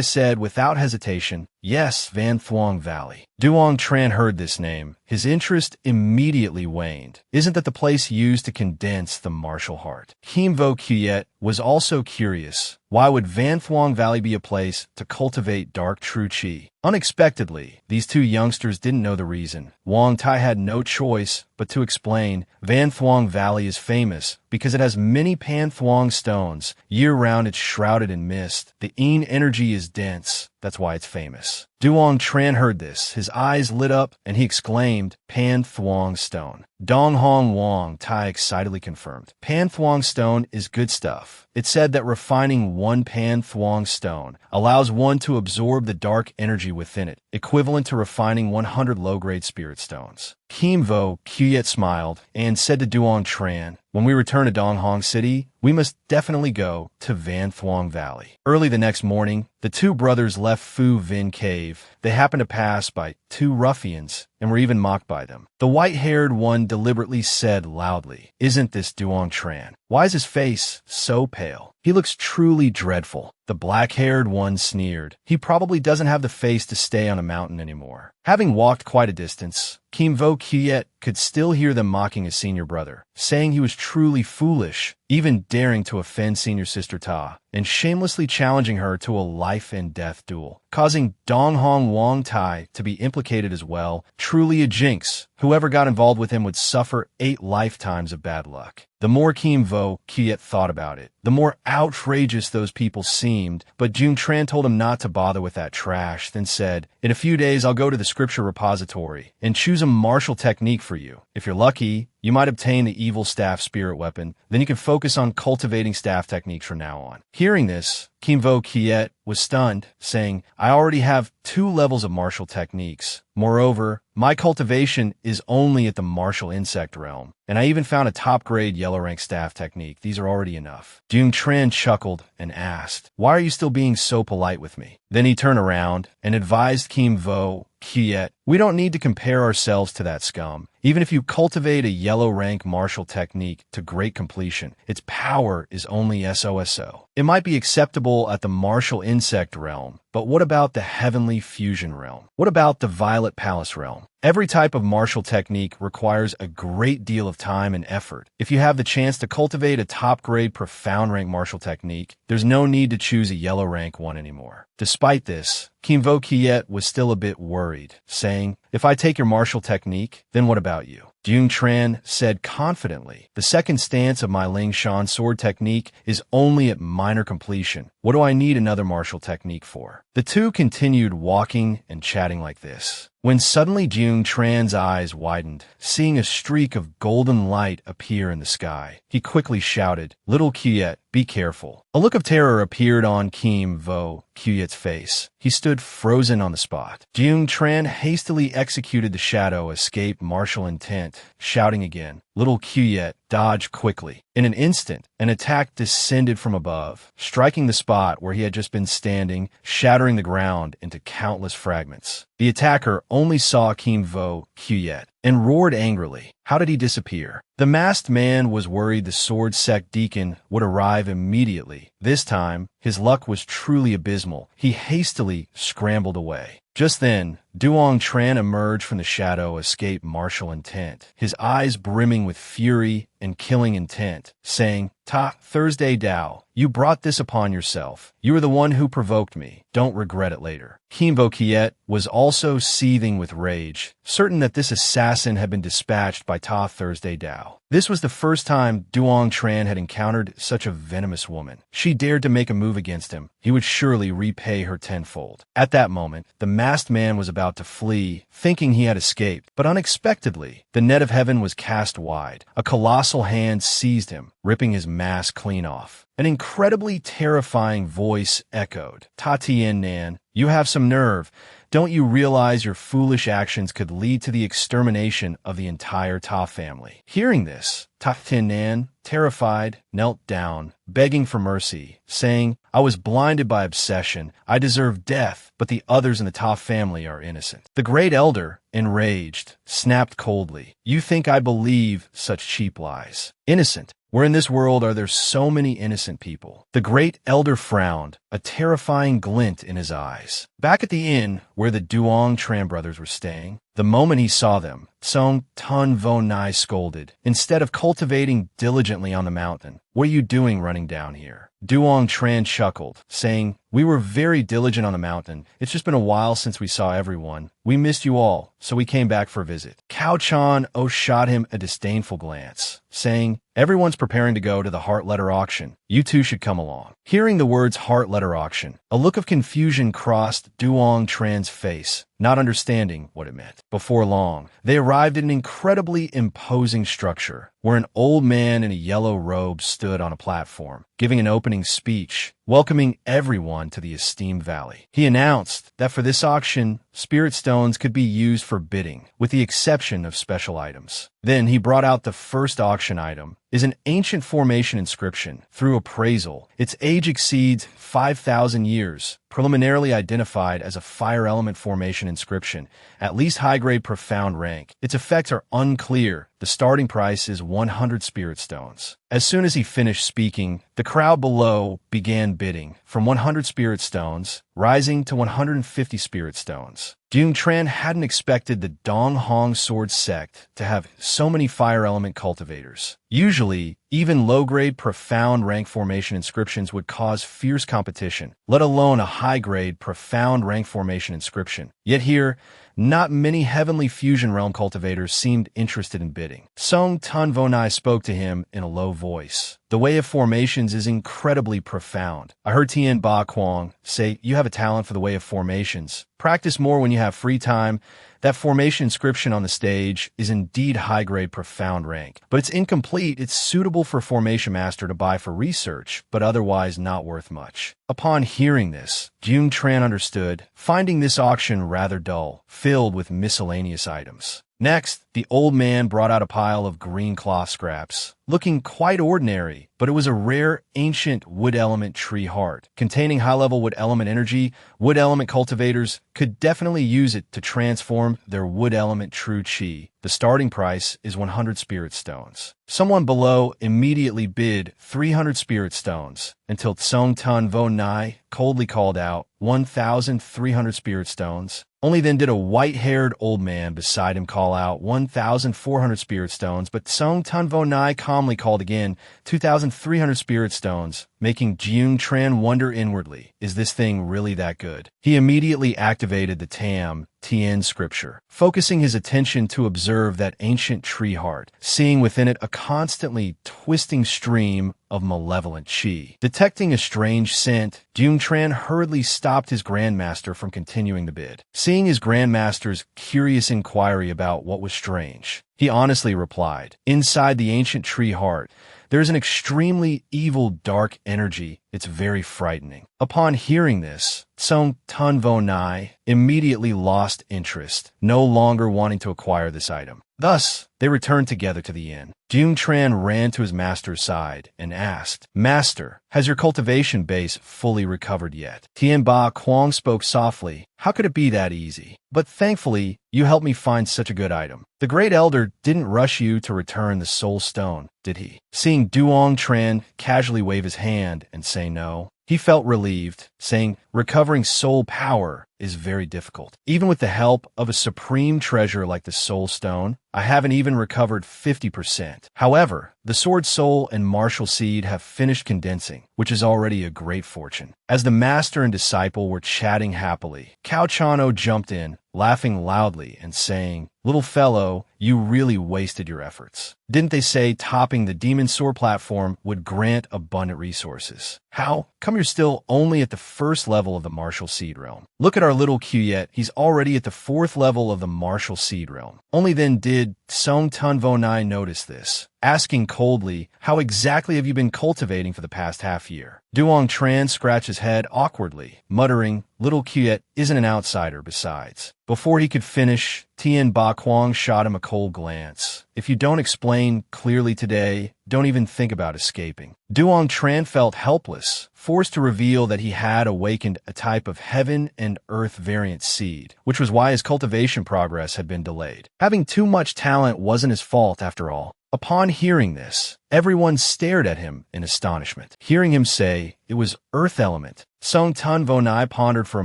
said without hesitation, Yes, Van Thuong Valley. Duong Tran heard this name. His interest immediately waned. Isn't that the place used to condense the martial heart? Kim Vo Kiet was also curious. Why would Van Thuong Valley be a place to cultivate dark true chi? Unexpectedly, these two youngsters didn't know the reason. Wong Tai had no choice but to explain. Van Thuong Valley is famous because it has many Pan Thuong stones. Year-round it's shrouded in mist. The Yin energy is dense. That's why it's famous. Duong Tran heard this. His eyes lit up, and he exclaimed, Pan Thuong Stone. Dong Hong Wong Tai excitedly confirmed. Pan Thuong Stone is good stuff. It said that refining one Pan Thuong Stone allows one to absorb the dark energy within it, equivalent to refining 100 low-grade spirit stones. Kim Vo Kiet smiled and said to Duong Tran, when we return to Dong Hong City, we must definitely go to Van Thuong Valley. Early the next morning, the two brothers left Phu Vin Cave. They happened to pass by two ruffians and were even mocked by them. The white-haired one deliberately said loudly, Isn't this Duong Tran? Why is his face so pale? He looks truly dreadful. The black-haired one sneered. He probably doesn't have the face to stay on a mountain anymore. Having walked quite a distance, Kim Vo Kiet could still hear them mocking his senior brother, saying he was truly foolish, even daring to offend senior sister Ta, and shamelessly challenging her to a life-and-death duel, causing Dong Hong Wong Tai to be implicated as well. Truly a jinx. Whoever got involved with him would suffer 8 lifetimes of bad luck. The more Kim Vo Kiet thought about it, the more outrageous those people seemed, but Jung Tran told him not to bother with that trash, then said, In a few days I'll go to the scripture repository and choose a martial technique for you. If you're lucky, you might obtain the evil staff spirit weapon, then you can focus on cultivating staff techniques from now on. Hearing this, Kim Vo Kiet was stunned, saying, I already have 2 levels of martial techniques. Moreover, my cultivation is only at the martial insect realm, and I even found a top-grade yellow rank staff technique. These are already enough. Jung Tran chuckled and asked, Why are you still being so polite with me? Then he turned around and advised Kim Vo Kiet, we don't need to compare ourselves to that scum. Even if you cultivate a yellow rank martial technique to great completion, its power is only SOSO. It might be acceptable at the martial insect realm, but what about the heavenly fusion realm? What about the violet palace realm? Every type of martial technique requires a great deal of time and effort. If you have the chance to cultivate a top-grade profound rank martial technique, there's no need to choose a yellow rank one anymore. Despite this, Kim Vo Kiet was still a bit worried, saying, If I take your martial technique, then what about you? Jung Tran said confidently, The second stance of my Ling Shan sword technique is only at minor completion. What do I need another martial technique for? The two continued walking and chatting like this, when suddenly Jung Tran's eyes widened, seeing a streak of golden light appear in the sky. He quickly shouted, Little Kiet, be careful. A look of terror appeared on Kim Vo Kiet's face. He stood frozen on the spot. Jung Tran hastily executed the shadow escape martial intent, shouting again, Little Kiet, dodge quickly. In an instant, an attack descended from above, striking the spot where he had just been standing, shattering the ground into countless fragments. The attacker only saw Kim Vo Kiet and roared angrily. How did he disappear? The masked man was worried the sword sect deacon would arrive immediately. This time, his luck was truly abysmal. He hastily scrambled away. Just then, Duong Tran emerged from the shadow escape martial intent, his eyes brimming with fury and killing intent, saying, Ta Thursday Dao, you brought this upon yourself. You are the one who provoked me. Don't regret it later. Kim Vo Kiet was also seething with rage, certain that this assassin had been dispatched by Ta Thursday Dao. This was the first time Duong Tran had encountered such a venomous woman. She dared to make a move against him. He would surely repay her tenfold. At that moment, the masked man was about to flee, thinking he had escaped, but unexpectedly, the net of heaven was cast wide. A colossal hand seized him, ripping his mask clean off. An incredibly terrifying voice echoed, Ta Tien Nan, you have some nerve. Don't you realize your foolish actions could lead to the extermination of the entire Ta family? Hearing this, Ta Tien Nan, terrified, knelt down, begging for mercy, saying, I was blinded by obsession. I deserve death, but the others in the Ta family are innocent. The great elder, enraged, snapped coldly, You think I believe such cheap lies? Innocent? Where in this world are there so many innocent people? The great elder frowned. a terrifying glint in his eyes. Back at the inn where the Duong Tran brothers were staying, the moment he saw them, Song Tun Vo Nai scolded. Instead of cultivating diligently on the mountain, what are you doing running down here? Duong Tran chuckled, saying, we were very diligent on the mountain. It's just been a while since we saw everyone. We missed you all, so we came back for a visit. Cao Chan O shot him a disdainful glance, saying, everyone's preparing to go to the heart letter auction. You two should come along. Hearing the words heart letter auction, a look of confusion crossed Duong Tran's face, not understanding what it meant. Before long, they arrived at an incredibly imposing structure, where an old man in a yellow robe stood on a platform, giving an opening speech, welcoming everyone to the esteemed valley. He announced that for this auction, spirit stones could be used for bidding, with the exception of special items. Then he brought out the first auction item, is an ancient formation inscription. Through appraisal, its age exceeds 5,000 years, preliminarily identified as a fire element formation inscription, at least high-grade profound rank. Its effects are unclear. The starting price is 100 spirit stones. As soon as he finished speaking, the crowd below began bidding, from 100 spirit stones, rising to 150 spirit stones. Duong Tran hadn't expected the Dong Hong Sword Sect to have so many fire element cultivators. Usually, even low-grade profound rank formation inscriptions would cause fierce competition, let alone a high-grade profound rank formation inscription. Yet here, not many heavenly fusion realm cultivators seemed interested in bidding. Song Tun Vonai spoke to him in a low voice. The way of formations is incredibly profound. I heard Tien Ba Quang say, you have a talent for the way of formations. Practice more when you have free time. That formation inscription on the stage is indeed high-grade profound rank, but it's incomplete. It's suitable for Formation Master to buy for research, but otherwise not worth much. Upon hearing this, Duong Tran understood, finding this auction rather dull, filled with miscellaneous items. Next, the old man brought out a pile of green cloth scraps, looking quite ordinary, but it was a rare, ancient wood element tree heart. Containing high-level wood element energy, wood element cultivators could definitely use it to transform their wood element true chi. The starting price is 100 spirit stones. Someone below immediately bid 300 spirit stones, until Tsong Tun Vo Nai coldly called out 1,300 spirit stones. Only then did a white-haired old man beside him call out 1,400 spirit stones, but Tsong Tun Vo Nai calmly called again 2,300 spirit stones, making Duong Tran wonder inwardly, is this thing really that good? He immediately activated the Tam Tien scripture, focusing his attention to observe that ancient tree heart, seeing within it a constantly twisting stream of malevolent chi. Detecting a strange scent, Duong Tran hurriedly stopped his grandmaster from continuing the bid. Seeing his grandmaster's curious inquiry about what was strange, he honestly replied, inside the ancient tree heart, there is an extremely evil dark energy. It's very frightening. Upon hearing this, Tsong Tun Vo Nai immediately lost interest, no longer wanting to acquire this item. Thus, they returned together to the inn. Duong Tran ran to his master's side and asked, Master, has your cultivation base fully recovered yet? Tien Ba Quang spoke softly. How could it be that easy? But thankfully, you helped me find such a good item. The Great Elder didn't rush you to return the Soul Stone, did he? Seeing Duong Tran casually wave his hand and say no, he felt relieved, saying, recovering soul power is very difficult. Even with the help of a supreme treasure like the Soul Stone, I haven't even recovered 50%. However, the Sword Soul and Martial Seed have finished condensing, which is already a great fortune. As the master and disciple were chatting happily, Cao Chano jumped in, laughing loudly and saying, Little fellow, you really wasted your efforts. Didn't they say topping the Demon Sword platform would grant abundant resources? How come you're still only at the first level of the Martial Seed realm? Look at our little Qyet, he's already at the 4th level of the Martial Seed realm. Only then did Song Tun Vo Nai notice this, asking coldly, how exactly have you been cultivating for the past half year? Duong Tran scratched his head awkwardly, muttering, Little Qyet isn't an outsider besides. Before he could finish, Tien Ba Quang shot him a cold glance. If you don't explain clearly today, don't even think about escaping. Duong Tran felt helpless, forced to reveal that he had awakened a type of heaven and earth variant seed, which was why his cultivation progress had been delayed. Having too much talent wasn't his fault after all. Upon hearing this, everyone stared at him in astonishment. Hearing him say it was earth element, Song Tun Vo Nai pondered for a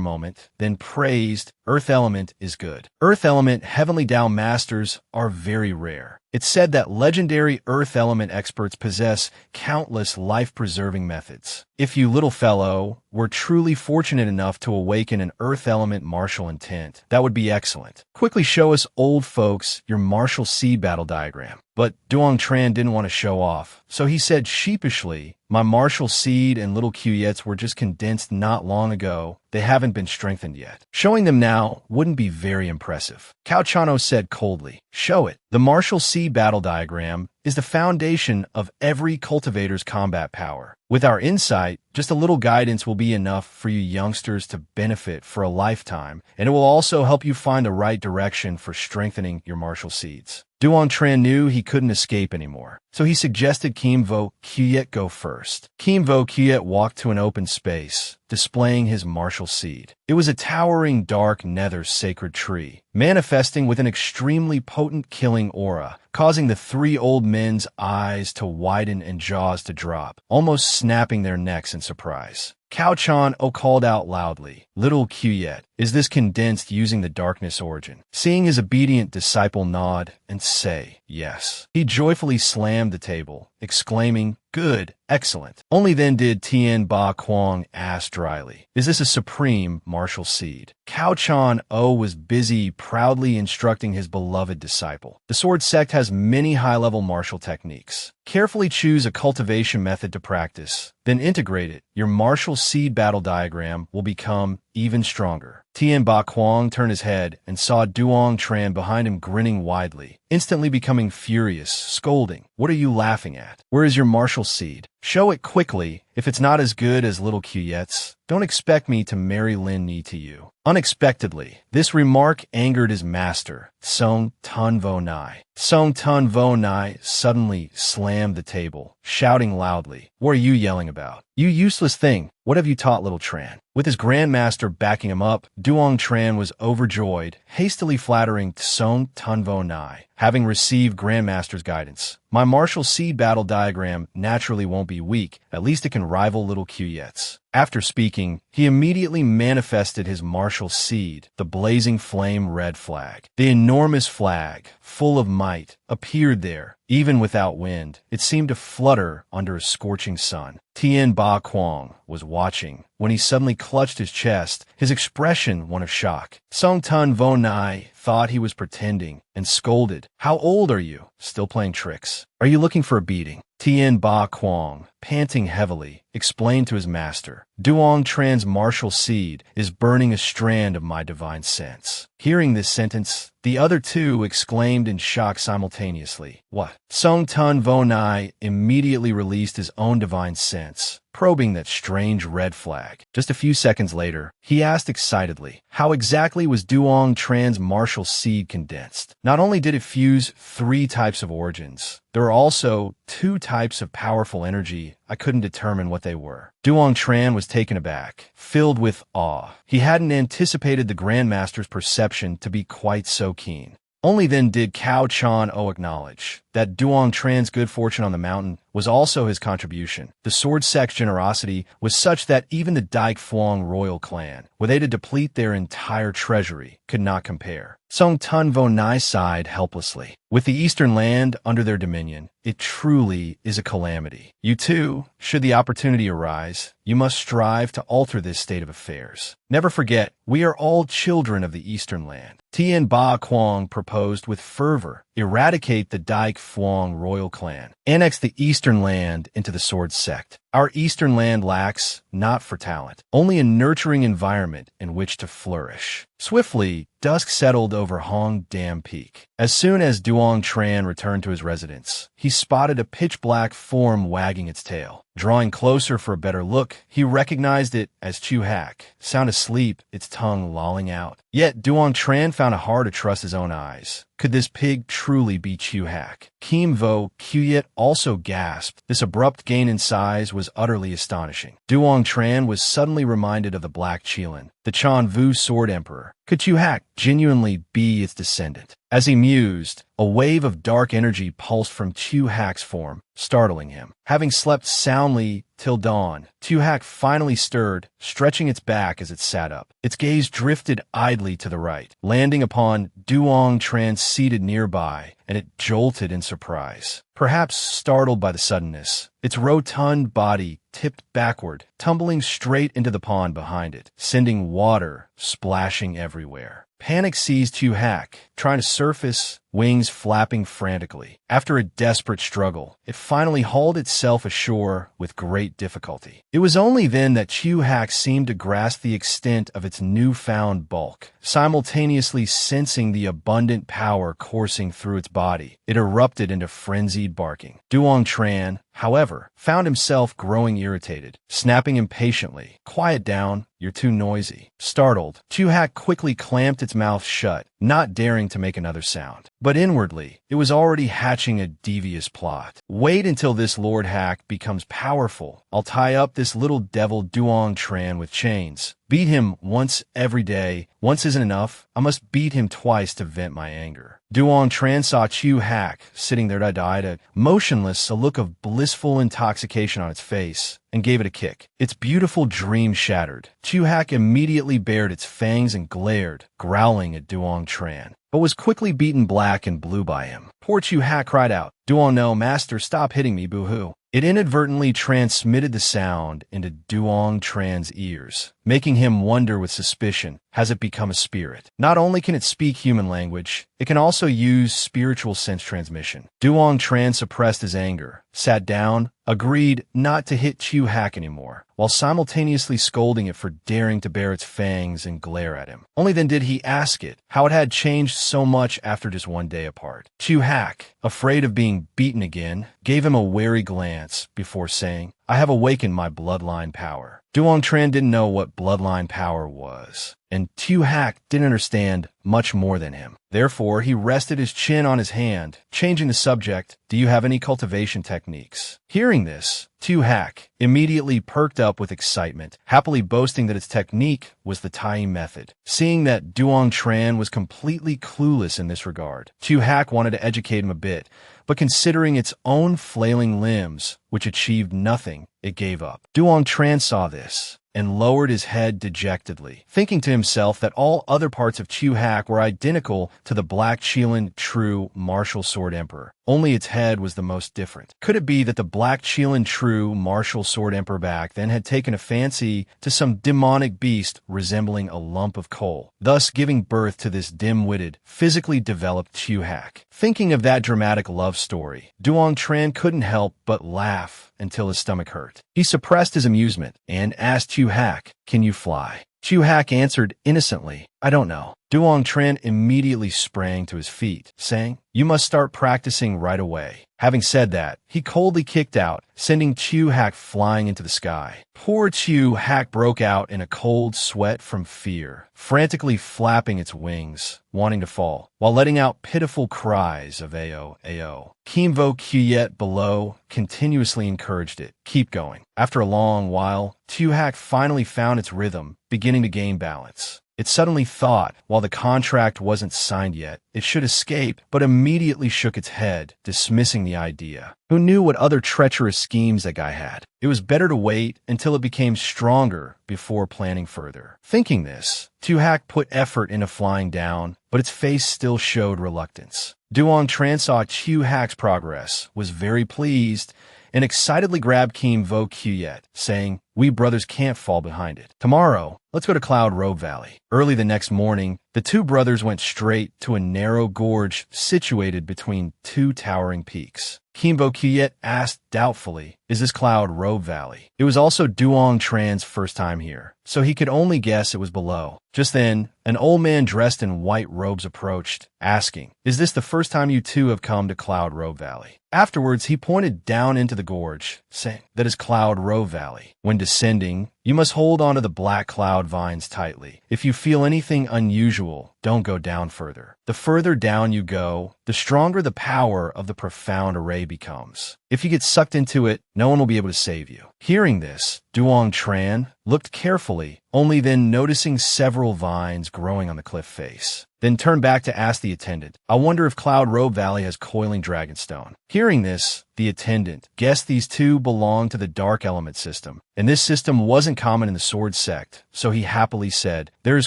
moment, then praised, Earth Element is good. Earth Element Heavenly Dao Masters are very rare. It's said that legendary Earth Element experts possess countless life-preserving methods. If you, little fellow, were truly fortunate enough to awaken an Earth Element martial intent, that would be excellent. Quickly show us old folks your martial seed battle diagram. But Duong Tran didn't want to show off, so he said sheepishly, my martial seed and little Quyets were just condensed not long ago. They haven't been strengthened yet. Showing them now wouldn't be very impressive. Cao Chano said coldly, show it. The martial seed battle diagram is the foundation of every cultivator's combat power. With our insight, just a little guidance will be enough for you youngsters to benefit for a lifetime, and it will also help you find the right direction for strengthening your martial seeds. Duong Tran knew he couldn't escape anymore, so he suggested Kim Vo Quyet go first. Kim Vo Quyet walked to an open space, displaying his martial seed. It was a towering dark nether sacred tree, manifesting with an extremely potent killing aura, causing the three old men's eyes to widen and jaws to drop, almost snapping their necks in surprise. Cao Chan called out loudly, little Quyet, is this condensed using the darkness origin? Seeing his obedient disciple nod and say, yes. He joyfully slammed the table, exclaiming, good, excellent. Only then did Tien Ba Quang ask dryly, is this a supreme martial seed? Cao Chan was busy proudly instructing his beloved disciple. The sword sect has many high-level martial techniques. Carefully choose a cultivation method to practice, then integrate it. Your martial seed battle diagram will become even stronger. Tien Ba Quang turned his head and saw Duong Tran behind him grinning widely, instantly becoming furious, scolding, what are you laughing at? Where is your martial seed? Show it quickly. If it's not as good as little Quyets, don't expect me to marry Lin Ni to you. Unexpectedly, this remark angered his master, Song Tun Vo Nai. Song Tun Vo Nai suddenly slammed the table, shouting loudly, what are you yelling about? You useless thing, what have you taught little Tran? With his grandmaster backing him up, Duong Tran was overjoyed, hastily flattering Song Tun Vo Nai. Having received grandmaster's guidance, my martial seed battle diagram naturally won't be weak, at least it can rival little Quyets. After speaking, he immediately manifested his martial seed, the blazing flame red flag. The enormous flag, full of might, appeared there. Even without wind, it seemed to flutter under a scorching sun. Tien Ba Quang was watching when he suddenly clutched his chest, his expression one of shock. Song Tun Vo Nai thought he was pretending and scolded, how old are you? Still playing tricks? Are you looking for a beating? Tien Ba Quang, panting heavily, explained to his master, Duong Tran's martial seed is burning a strand of my divine sense. Hearing this sentence, the other two exclaimed in shock simultaneously. What? Song Tun Vo Nai immediately released his own divine sense, probing that strange red flag. Just a few seconds later, he asked excitedly, how exactly was Duong Tran's martial seed condensed? Not only did it fuse 3 types of origins, there were also 2 types of powerful energy. I couldn't determine what they were. Duong Tran was taken aback, filled with awe. He hadn't anticipated the Grandmaster's perception to be quite so keen. Only then did Cao Chan acknowledge that Duong Tran's good fortune on the mountain was also his contribution. The sword sect's generosity was such that even the Daik Phuong royal clan, were they to deplete their entire treasury, could not compare. Song Tun Vo Nai sighed helplessly. With the eastern land under their dominion, it truly is a calamity. You too, should the opportunity arise, you must strive to alter this state of affairs. Never forget, we are all children of the eastern land. Tien Ba Quang proposed with fervor, eradicate the Daik Phuong royal clan. Annex the eastern land into the sword sect. Our eastern land lacks, not for talent, only a nurturing environment in which to flourish. Swiftly, dusk settled over Hong Dam Peak. As soon as Duong Tran returned to his residence, he spotted a pitch-black form wagging its tail. Drawing closer for a better look, he recognized it as Chu Hak, sound asleep, its tongue lolling out. Yet Duong Tran found it hard to trust his own eyes. Could this pig truly be Chu Hak? Kim Vo Quyet also gasped. This abrupt gain in size was utterly astonishing. Duong Tran was suddenly reminded of the Black Qilin, the Chan Vu Sword Emperor. Could Chu Hak genuinely be its descendant? As he mused, a wave of dark energy pulsed from Chu Hak's form, startling him. Having slept soundly till dawn, Chu Hak finally stirred, stretching its back as it sat up. Its gaze drifted idly to the right, landing upon Duong Tran seated nearby, and it jolted in surprise. Perhaps startled by the suddenness, its rotund body tipped backward, tumbling straight into the pond behind it, sending water splashing everywhere. Panic seized Chu Hak, trying to surface, wings flapping frantically. After a desperate struggle, it finally hauled itself ashore with great difficulty. It was only then that Chu Hak seemed to grasp the extent of its newfound bulk. Simultaneously sensing the abundant power coursing through its body, it erupted into frenzied barking. Duong Tran, however, found himself growing irritated, snapping impatiently. "Quiet down, you're too noisy." Startled, Chu Hak quickly clamped its mouth shut, not daring to make another sound. But inwardly, it was already hatching a devious plot. "Wait until this Lord Hak becomes powerful. I'll tie up this little devil Duong Tran with chains. Beat him once every day. Once isn't enough. I must beat him twice to vent my anger." Duong Tran saw Chu Hak sitting there motionless, a look of blissful intoxication on its face, and gave it a kick. Its beautiful dream shattered. Chu Hak immediately bared its fangs and glared, growling at Duong Tran, but was quickly beaten black and blue by him. Poor Chu Hak cried out, "Duong, no, master, stop hitting me, boo-hoo." It inadvertently transmitted the sound into Duong Tran's ears, making him wonder with suspicion, has it become a spirit? Not only can it speak human language, it can also use spiritual sense transmission. Duong Tran suppressed his anger, sat down, agreed not to hit Chu Hak anymore, while simultaneously scolding it for daring to bare its fangs and glare at him. Only then did he ask it how it had changed so much after just one day apart. Chu Hak, afraid of being beaten again, gave him a wary glance before saying, "I have awakened my bloodline power." Duong Tran didn't know what bloodline power was, and Chu Hak didn't understand much more than him. Therefore, he rested his chin on his hand, changing the subject, "Do you have any cultivation techniques?" Hearing this, Chu Hak immediately perked up with excitement, happily boasting that its technique was the Tai method. Seeing that Duong Tran was completely clueless in this regard, Chu Hak wanted to educate him a bit, but considering its own flailing limbs, which achieved nothing, it gave up. Duong Tran saw this and lowered his head dejectedly, thinking to himself that all other parts of Chu Hak were identical to the Black Qilin True Martial Sword Emperor. Only its head was the most different. Could it be that the Black Qilin True Martial Sword Emperor back then had taken a fancy to some demonic beast resembling a lump of coal, thus giving birth to this dim-witted, physically developed Chu Hak? Thinking of that dramatic love story, Duong Tran couldn't help but laugh until his stomach hurt. He suppressed his amusement and asked Chu Hak, "Can you fly?" Chu Hak answered innocently, "I don't know." Duong Tran immediately sprang to his feet, saying, "You must start practicing right away." Having said that, he coldly kicked out, sending Chu Hak flying into the sky. Poor Chu Hak broke out in a cold sweat from fear, frantically flapping its wings, wanting to fall, while letting out pitiful cries of "Ayo, Ayo." Kimvo Kuyet below continuously encouraged it, "Keep going." After a long while, Chu Hak finally found its rhythm, beginning to gain balance. It suddenly thought, while the contract wasn't signed yet, it should escape, but immediately shook its head, dismissing the idea. Who knew what other treacherous schemes that guy had? It was better to wait until it became stronger before planning further. Thinking this, Chu Hak put effort into flying down, but its face still showed reluctance. Duong Tran saw Chu Hak's progress, was very pleased, and excitedly grabbed Kim Vo Kuyet, saying, "We brothers can't fall behind it. Tomorrow, let's go to Cloud Robe Valley." Early the next morning, the two brothers went straight to a narrow gorge situated between two towering peaks. Kimbo Kuyet asked doubtfully, "Is this Cloud Robe Valley?" It was also Duong Tran's first time here, so he could only guess it was below. Just then, an old man dressed in white robes approached, asking, "Is this the first time you two have come to Cloud Robe Valley?" Afterwards, he pointed down into the gorge, saying, "That is Cloud Robe Valley. When descending, you must hold onto the black cloud vines tightly. If you feel anything unusual, don't go down further. The further down you go, the stronger the power of the profound array becomes. If you get sucked into it, no one will be able to save you." Hearing this, Duong Tran looked carefully, only then noticing several vines growing on the cliff face. Then turned back to ask the attendant, I wonder if Cloud Robe Valley has coiling dragonstone. Hearing this, the attendant guessed these two belonged to the dark element system, and this system wasn't common in the sword sect, so he happily said, there is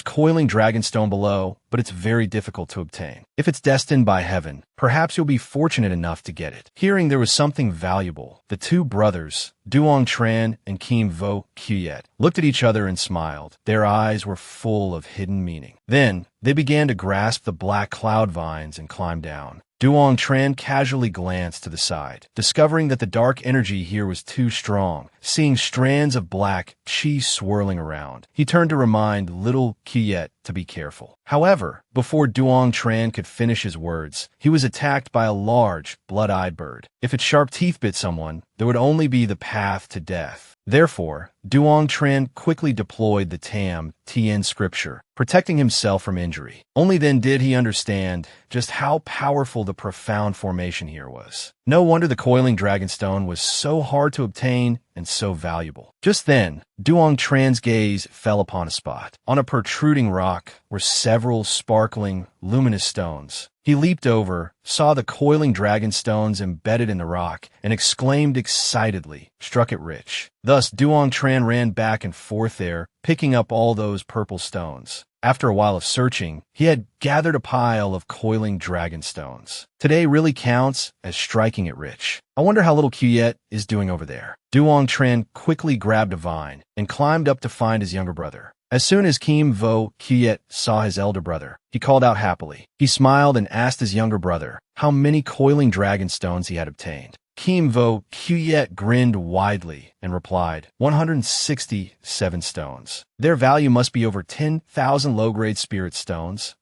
coiling dragonstone below, but it's very difficult to obtain. If it's destined by heaven, perhaps you'll be fortunate enough to get it. Hearing there was something valuable, the two brothers, Duong Tran and Kim Vo Kyet, looked at each other and smiled. Their eyes were full of hidden meaning. Then, they began to grasp the black cloud vines and climb down. Duong Tran casually glanced to the side, discovering that the dark energy here was too strong, seeing strands of black chi swirling around. He turned to remind little Kyet to be careful. However, before Duong Tran could finish his words, he was attacked by a large, blood-eyed bird. If its sharp teeth bit someone, there would only be the path to death. Therefore, Duong Tran quickly deployed the Tam Tien scripture, protecting himself from injury. Only then did he understand just how powerful the profound formation here was. No wonder the coiling dragonstone was so hard to obtain and so valuable. Just then, Duong Tran's gaze fell upon a spot. On a protruding rock were several sparkling, luminous stones. He leaped over, saw the coiling dragonstones embedded in the rock, and exclaimed excitedly, struck it rich. Thus, Duong Tran ran back and forth there, picking up all those purple stones. After a while of searching, he had gathered a pile of coiling dragonstones. Today really counts as striking it rich. I wonder how little Kyet is doing over there. Duong Tran quickly grabbed a vine and climbed up to find his younger brother. As soon as Kim Vo Kyet saw his elder brother, he called out happily. He smiled and asked his younger brother how many coiling dragonstones he had obtained. Kim Vo Kyet grinned widely and replied, 167 stones. Their value must be over 10,000 low-grade spirit stones.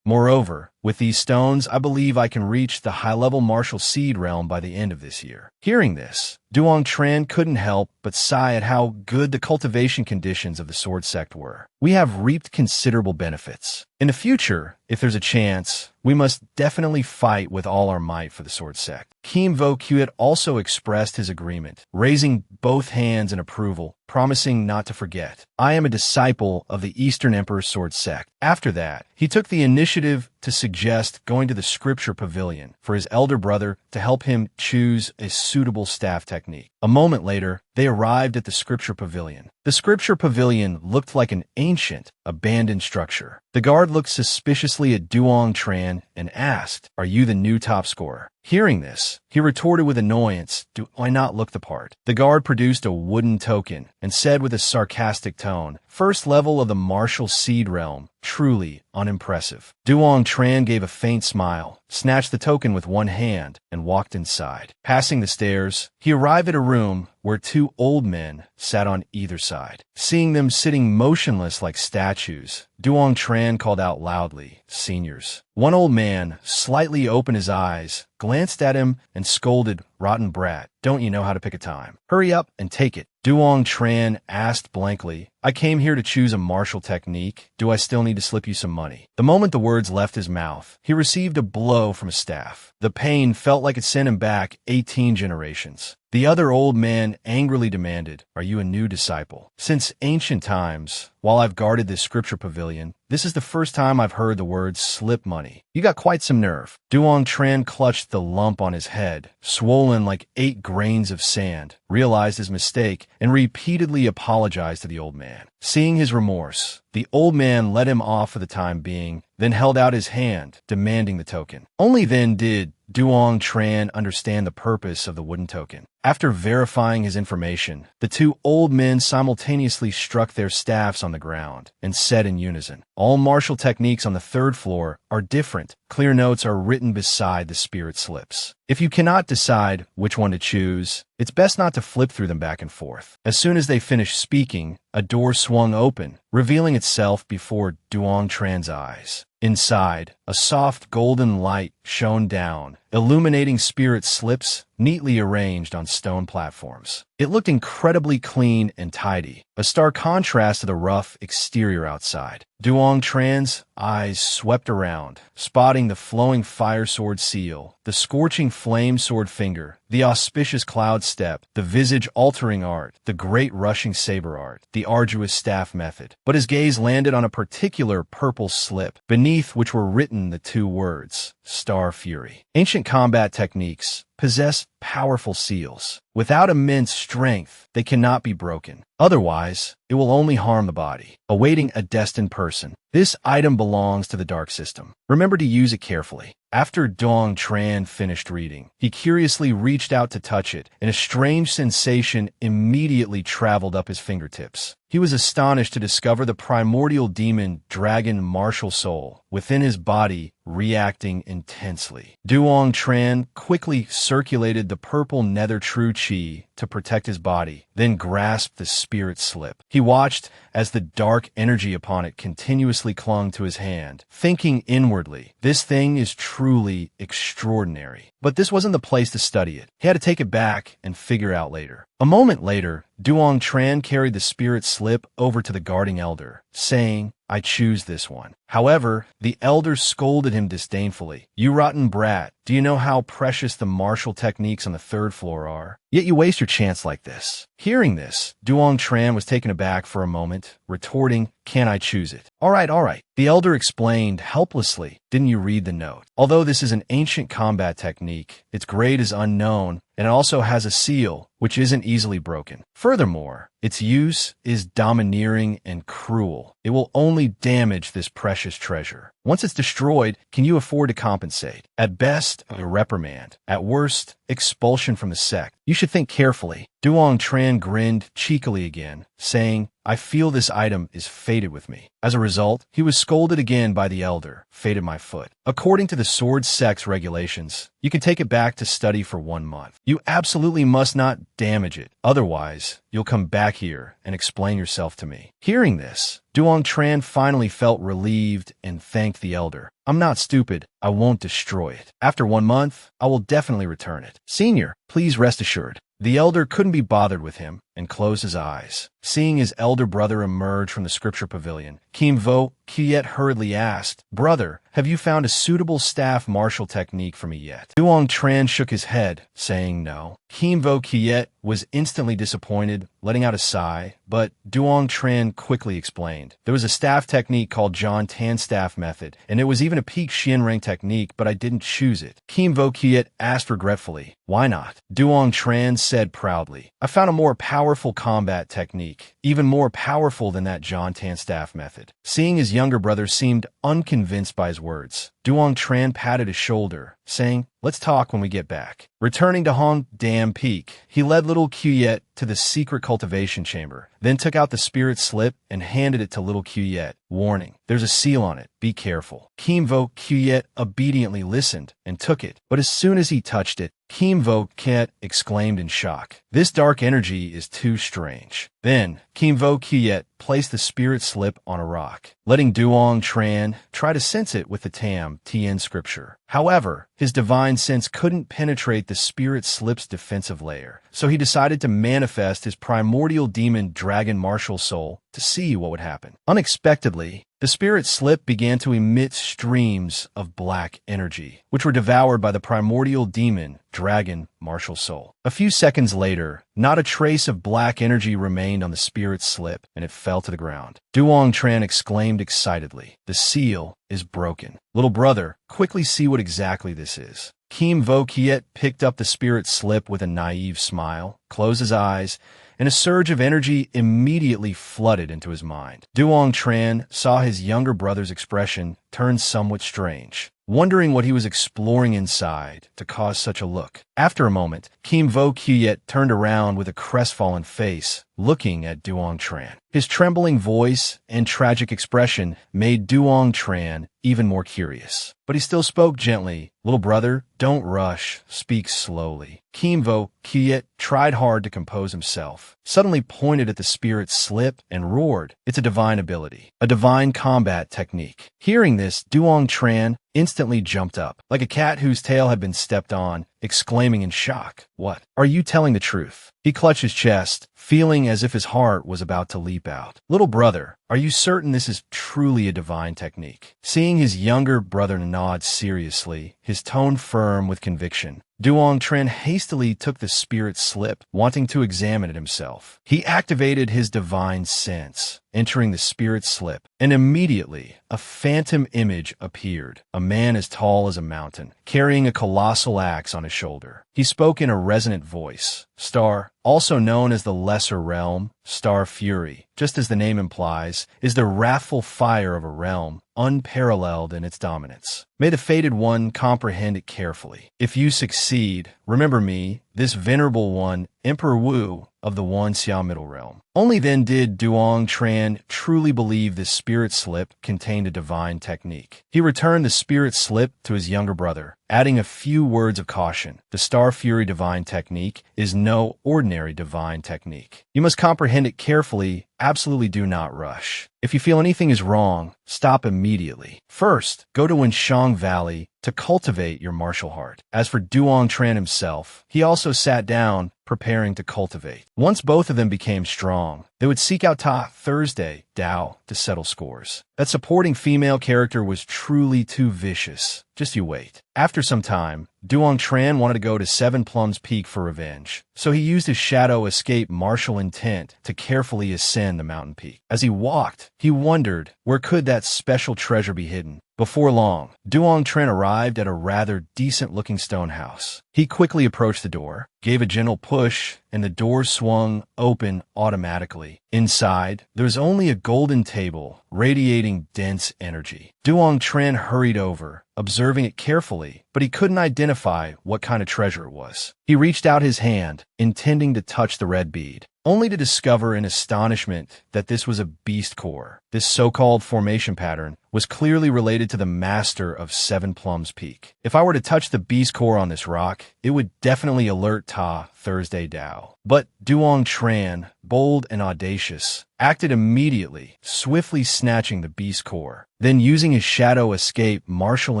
Moreover, with these stones, I believe I can reach the high-level martial seed realm by the end of this year. Hearing this, Duong Tran couldn't help but sigh at how good the cultivation conditions of the sword sect were. We have reaped considerable benefits. In the future, if there's a chance, we must definitely fight with all our might for the sword sect. Kim Vo Kyet also expressed his agreement, raising both hands in approval, promising not to forget. I am a disciple of the Eastern Emperor's sword sect. After that, he took the initiative to suggest going to the scripture pavilion for his elder brother to help him choose a suitable staff technique. A moment later, they arrived at the scripture pavilion. The scripture pavilion looked like an ancient, abandoned structure. The guard looked suspiciously at Duong Tran and asked, "Are you the new top scorer?" Hearing this, he retorted with annoyance, "Do I not look the part?" The guard produced a wooden token and said with a sarcastic tone, "First level of the martial seed realm, truly unimpressive." Duong Tran gave a faint smile, snatched the token with one hand, and walked inside. Passing the stairs, he arrived at a room where two old men sat on either side. Seeing them sitting motionless like statues, Duong Tran called out loudly, "Seniors." One old man slightly opened his eyes, glanced at him, and scolded, "Rotten brat, don't you know how to pick a time? Hurry up and take it." Duong Tran asked blankly, "I came here to choose a martial technique. Do I still need to slip you some money?" The moment the words left his mouth, he received a blow from a staff. The pain felt like it sent him back 18 generations. The other old man angrily demanded, "Are you a new disciple? Since ancient times, while I've guarded this scripture pavilion, this is the first time I've heard the words slip money. You got quite some nerve." Duong Tran clutched the lump on his head, swollen like 8 grains of sand, realized his mistake, and repeatedly apologized to the old man. Seeing his remorse, the old man let him off for the time being, then held out his hand, demanding the token. Only then did Duong Tran understand the purpose of the wooden token. After verifying his information, the two old men simultaneously struck their staffs on the ground and said in unison, "All martial techniques on the 3rd floor are different. Clear notes are written beside the spirit slips. If you cannot decide which one to choose, it's best not to flip through them back and forth." As soon as they finished speaking, a door swung open, revealing itself before Duong Tran's eyes. Inside, A soft golden light shone down, illuminating spirit slips neatly arranged on stone platforms. It looked incredibly clean and tidy, a stark contrast to the rough exterior outside. Duong Tran's eyes swept around, spotting the flowing fire sword seal, the scorching flame sword finger, the auspicious cloud step, the visage-altering art, the great rushing saber art, the arduous staff method. But his gaze landed on a particular purple slip, beneath which were written the two words, Star Fury. Ancient combat techniques possess powerful seals. Without immense strength, they cannot be broken. Otherwise, it will only harm the body. Awaiting a destined person. This item belongs to the Dark System. Remember to use it carefully. After Duong Tran finished reading, he curiously reached out to touch it, and a strange sensation immediately traveled up his fingertips. He was astonished to discover the primordial demon dragon martial soul within his body reacting intensely. Duong Tran quickly circulated the purple nether true chi to protect his body, then grasped the spirit slip. He watched as the dark energy upon it continuously clung to his hand, thinking inwardly, this thing is truly extraordinary. But this wasn't the place to study it. He had to take it back and figure out later. A moment later, Duong Tran carried the spirit slip over to the guarding elder, saying, I choose this one. However, the elder scolded him disdainfully. You rotten brat, do you know how precious the martial techniques on the third floor are? Yet you waste your chance like this. Hearing this, Duong Tran was taken aback for a moment, retorting, Can I choose it? All right. The elder explained helplessly, Didn't you read the note? Although this is an ancient combat technique, its grade is unknown, and it also has a seal, which isn't easily broken. Furthermore, its use is domineering and cruel. It will only damage this precious treasure. Once it's destroyed, can you afford to compensate? At best, a reprimand. At worst, expulsion from the sect. You should think carefully. Duong Tran grinned cheekily again, saying, I feel this item is fated with me. As a result, he was scolded again by the elder, fated my foot. According to the Sword Sect's regulations, you can take it back to study for 1 month. You absolutely must not damage it. Otherwise, you'll come back here and explain yourself to me. Hearing this, Duong Tran finally felt relieved and thanked the elder. I'm not stupid. I won't destroy it. After 1 month, I will definitely return it. Senior, please rest assured. The elder couldn't be bothered with him and closed his eyes. Seeing his elder brother emerge from the scripture pavilion, Kim Vo Kiet hurriedly asked, Brother, have you found a suitable staff martial technique for me yet? Duong Tran shook his head, saying no. Kim Vo Kiet was instantly disappointed, letting out a sigh, but Duong Tran quickly explained. There was a staff technique called John Tan staff method, and it was even a peak Shinrang technique, but I didn't choose it. Kim Vo Kiet asked regretfully, Why not? Duong Tran said proudly, I found a more powerful combat technique, even more powerful than that John Tan staff method. Seeing his younger brother seemed unconvinced by his words, Duong Tran patted his shoulder, saying, Let's talk when we get back. Returning to Hong Dam Peak, he led little Quyet to the secret cultivation chamber, then took out the spirit slip and handed it to little Quyet. Warning, there's a seal on it. Be careful. Kim Vo Quyet obediently listened and took it, but as soon as he touched it, Kim Vo Kiet exclaimed in shock. This dark energy is too strange. Then, Kim Vo Kiet placed the spirit slip on a rock, letting Duong Tran try to sense it with the Tam Tien scripture. However, his divine sense couldn't penetrate the spirit slip's defensive layer, so he decided to manifest his primordial demon dragon martial soul to see what would happen. Unexpectedly, the spirit slip began to emit streams of black energy, which were devoured by the primordial demon dragon martial soul. A few seconds later, not a trace of black energy remained on the spirit slip, and it fell to the ground. Duong Tran exclaimed excitedly, The seal is broken. Little brother, quickly see what exactly this is. Kim Vo Kiet picked up the spirit slip with a naive smile, closed his eyes, and a surge of energy immediately flooded into his mind. Duong Tran saw his younger brother's expression turn somewhat strange, wondering what he was exploring inside to cause such a look. After a moment, Kim Vo Kuyet turned around with a crestfallen face, looking at Duong Tran. His trembling voice and tragic expression made Duong Tran even more curious. But he still spoke gently. "Little brother, don't rush. Speak slowly." Kim Vo Kuyet tried hard to compose himself, suddenly pointed at the spirit's slip and roared, "It's a divine ability, a divine combat technique." Hearing this, Duong Tran instantly jumped up, like a cat whose tail had been stepped on, exclaiming in shock, "What? Are you telling the truth?" He clutched his chest, feeling as if his heart was about to leap out. "Little brother, are you certain this is truly a divine technique?" Seeing his younger brother nod seriously, his tone firm with conviction, Duong Tran hastily took the spirit's slip, wanting to examine it himself. He activated his divine sense, entering the spirit's slip, and immediately a phantom image appeared, a man as tall as a mountain, carrying a colossal axe on his shoulder. He spoke in a resonant voice. "Star, also known as the Lesser Realm, Star Fury, just as the name implies, is the wrathful fire of a realm, unparalleled in its dominance. May the Fated One comprehend it carefully. If you succeed, remember me, this venerable one, Emperor Wu, of the One Xia Middle Realm." Only then did Duong Tran truly believe this spirit slip contained a divine technique. He returned the spirit slip to his younger brother, adding a few words of caution. "The Star Fury divine technique is no ordinary divine technique. You must comprehend it carefully. Absolutely do not rush. If you feel anything is wrong, stop immediately. First, go to Wenshang Valley to cultivate your martial heart." As for Duong Tran himself, he also sat down, preparing to cultivate. Once both of them became strong, they would seek out Ta Thursday Dao to settle scores. That supporting female character was truly too vicious. Just you wait. After some time, Duong Tran wanted to go to Seven Plums Peak for revenge, so he used his shadow escape martial intent to carefully ascend the mountain peak. As he walked, he wondered, where could that special treasure be hidden? Before long, Duong Tran arrived at a rather decent-looking stone house. He quickly approached the door, gave a gentle push, and the door swung open automatically. Inside, there was only a golden table, radiating dense energy. Duong Tran hurried over, observing it carefully, but he couldn't identify what kind of treasure it was. He reached out his hand, intending to touch the red bead, only to discover in astonishment that this was a beast core. This so-called formation pattern was clearly related to the master of Seven Plums Peak. If I were to touch the beast core on this rock, it would definitely alert Ta Thursday Dao. But Duong Tran, bold and audacious, acted immediately, swiftly snatching the beast core, then using his shadow escape martial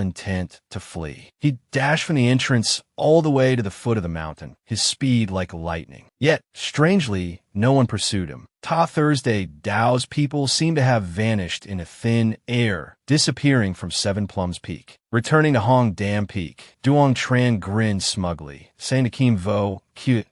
intent to flee. He dashed from the entrance all the way to the foot of the mountain, his speed like lightning. Yet, strangely, no one pursued him. Ta Thursday Dao's people seemed to have vanished in a thin air, disappearing from Seven Plums Peak. Returning to Hong Dam Peak, Duong Tran grinned smugly, saying to Kim Vo,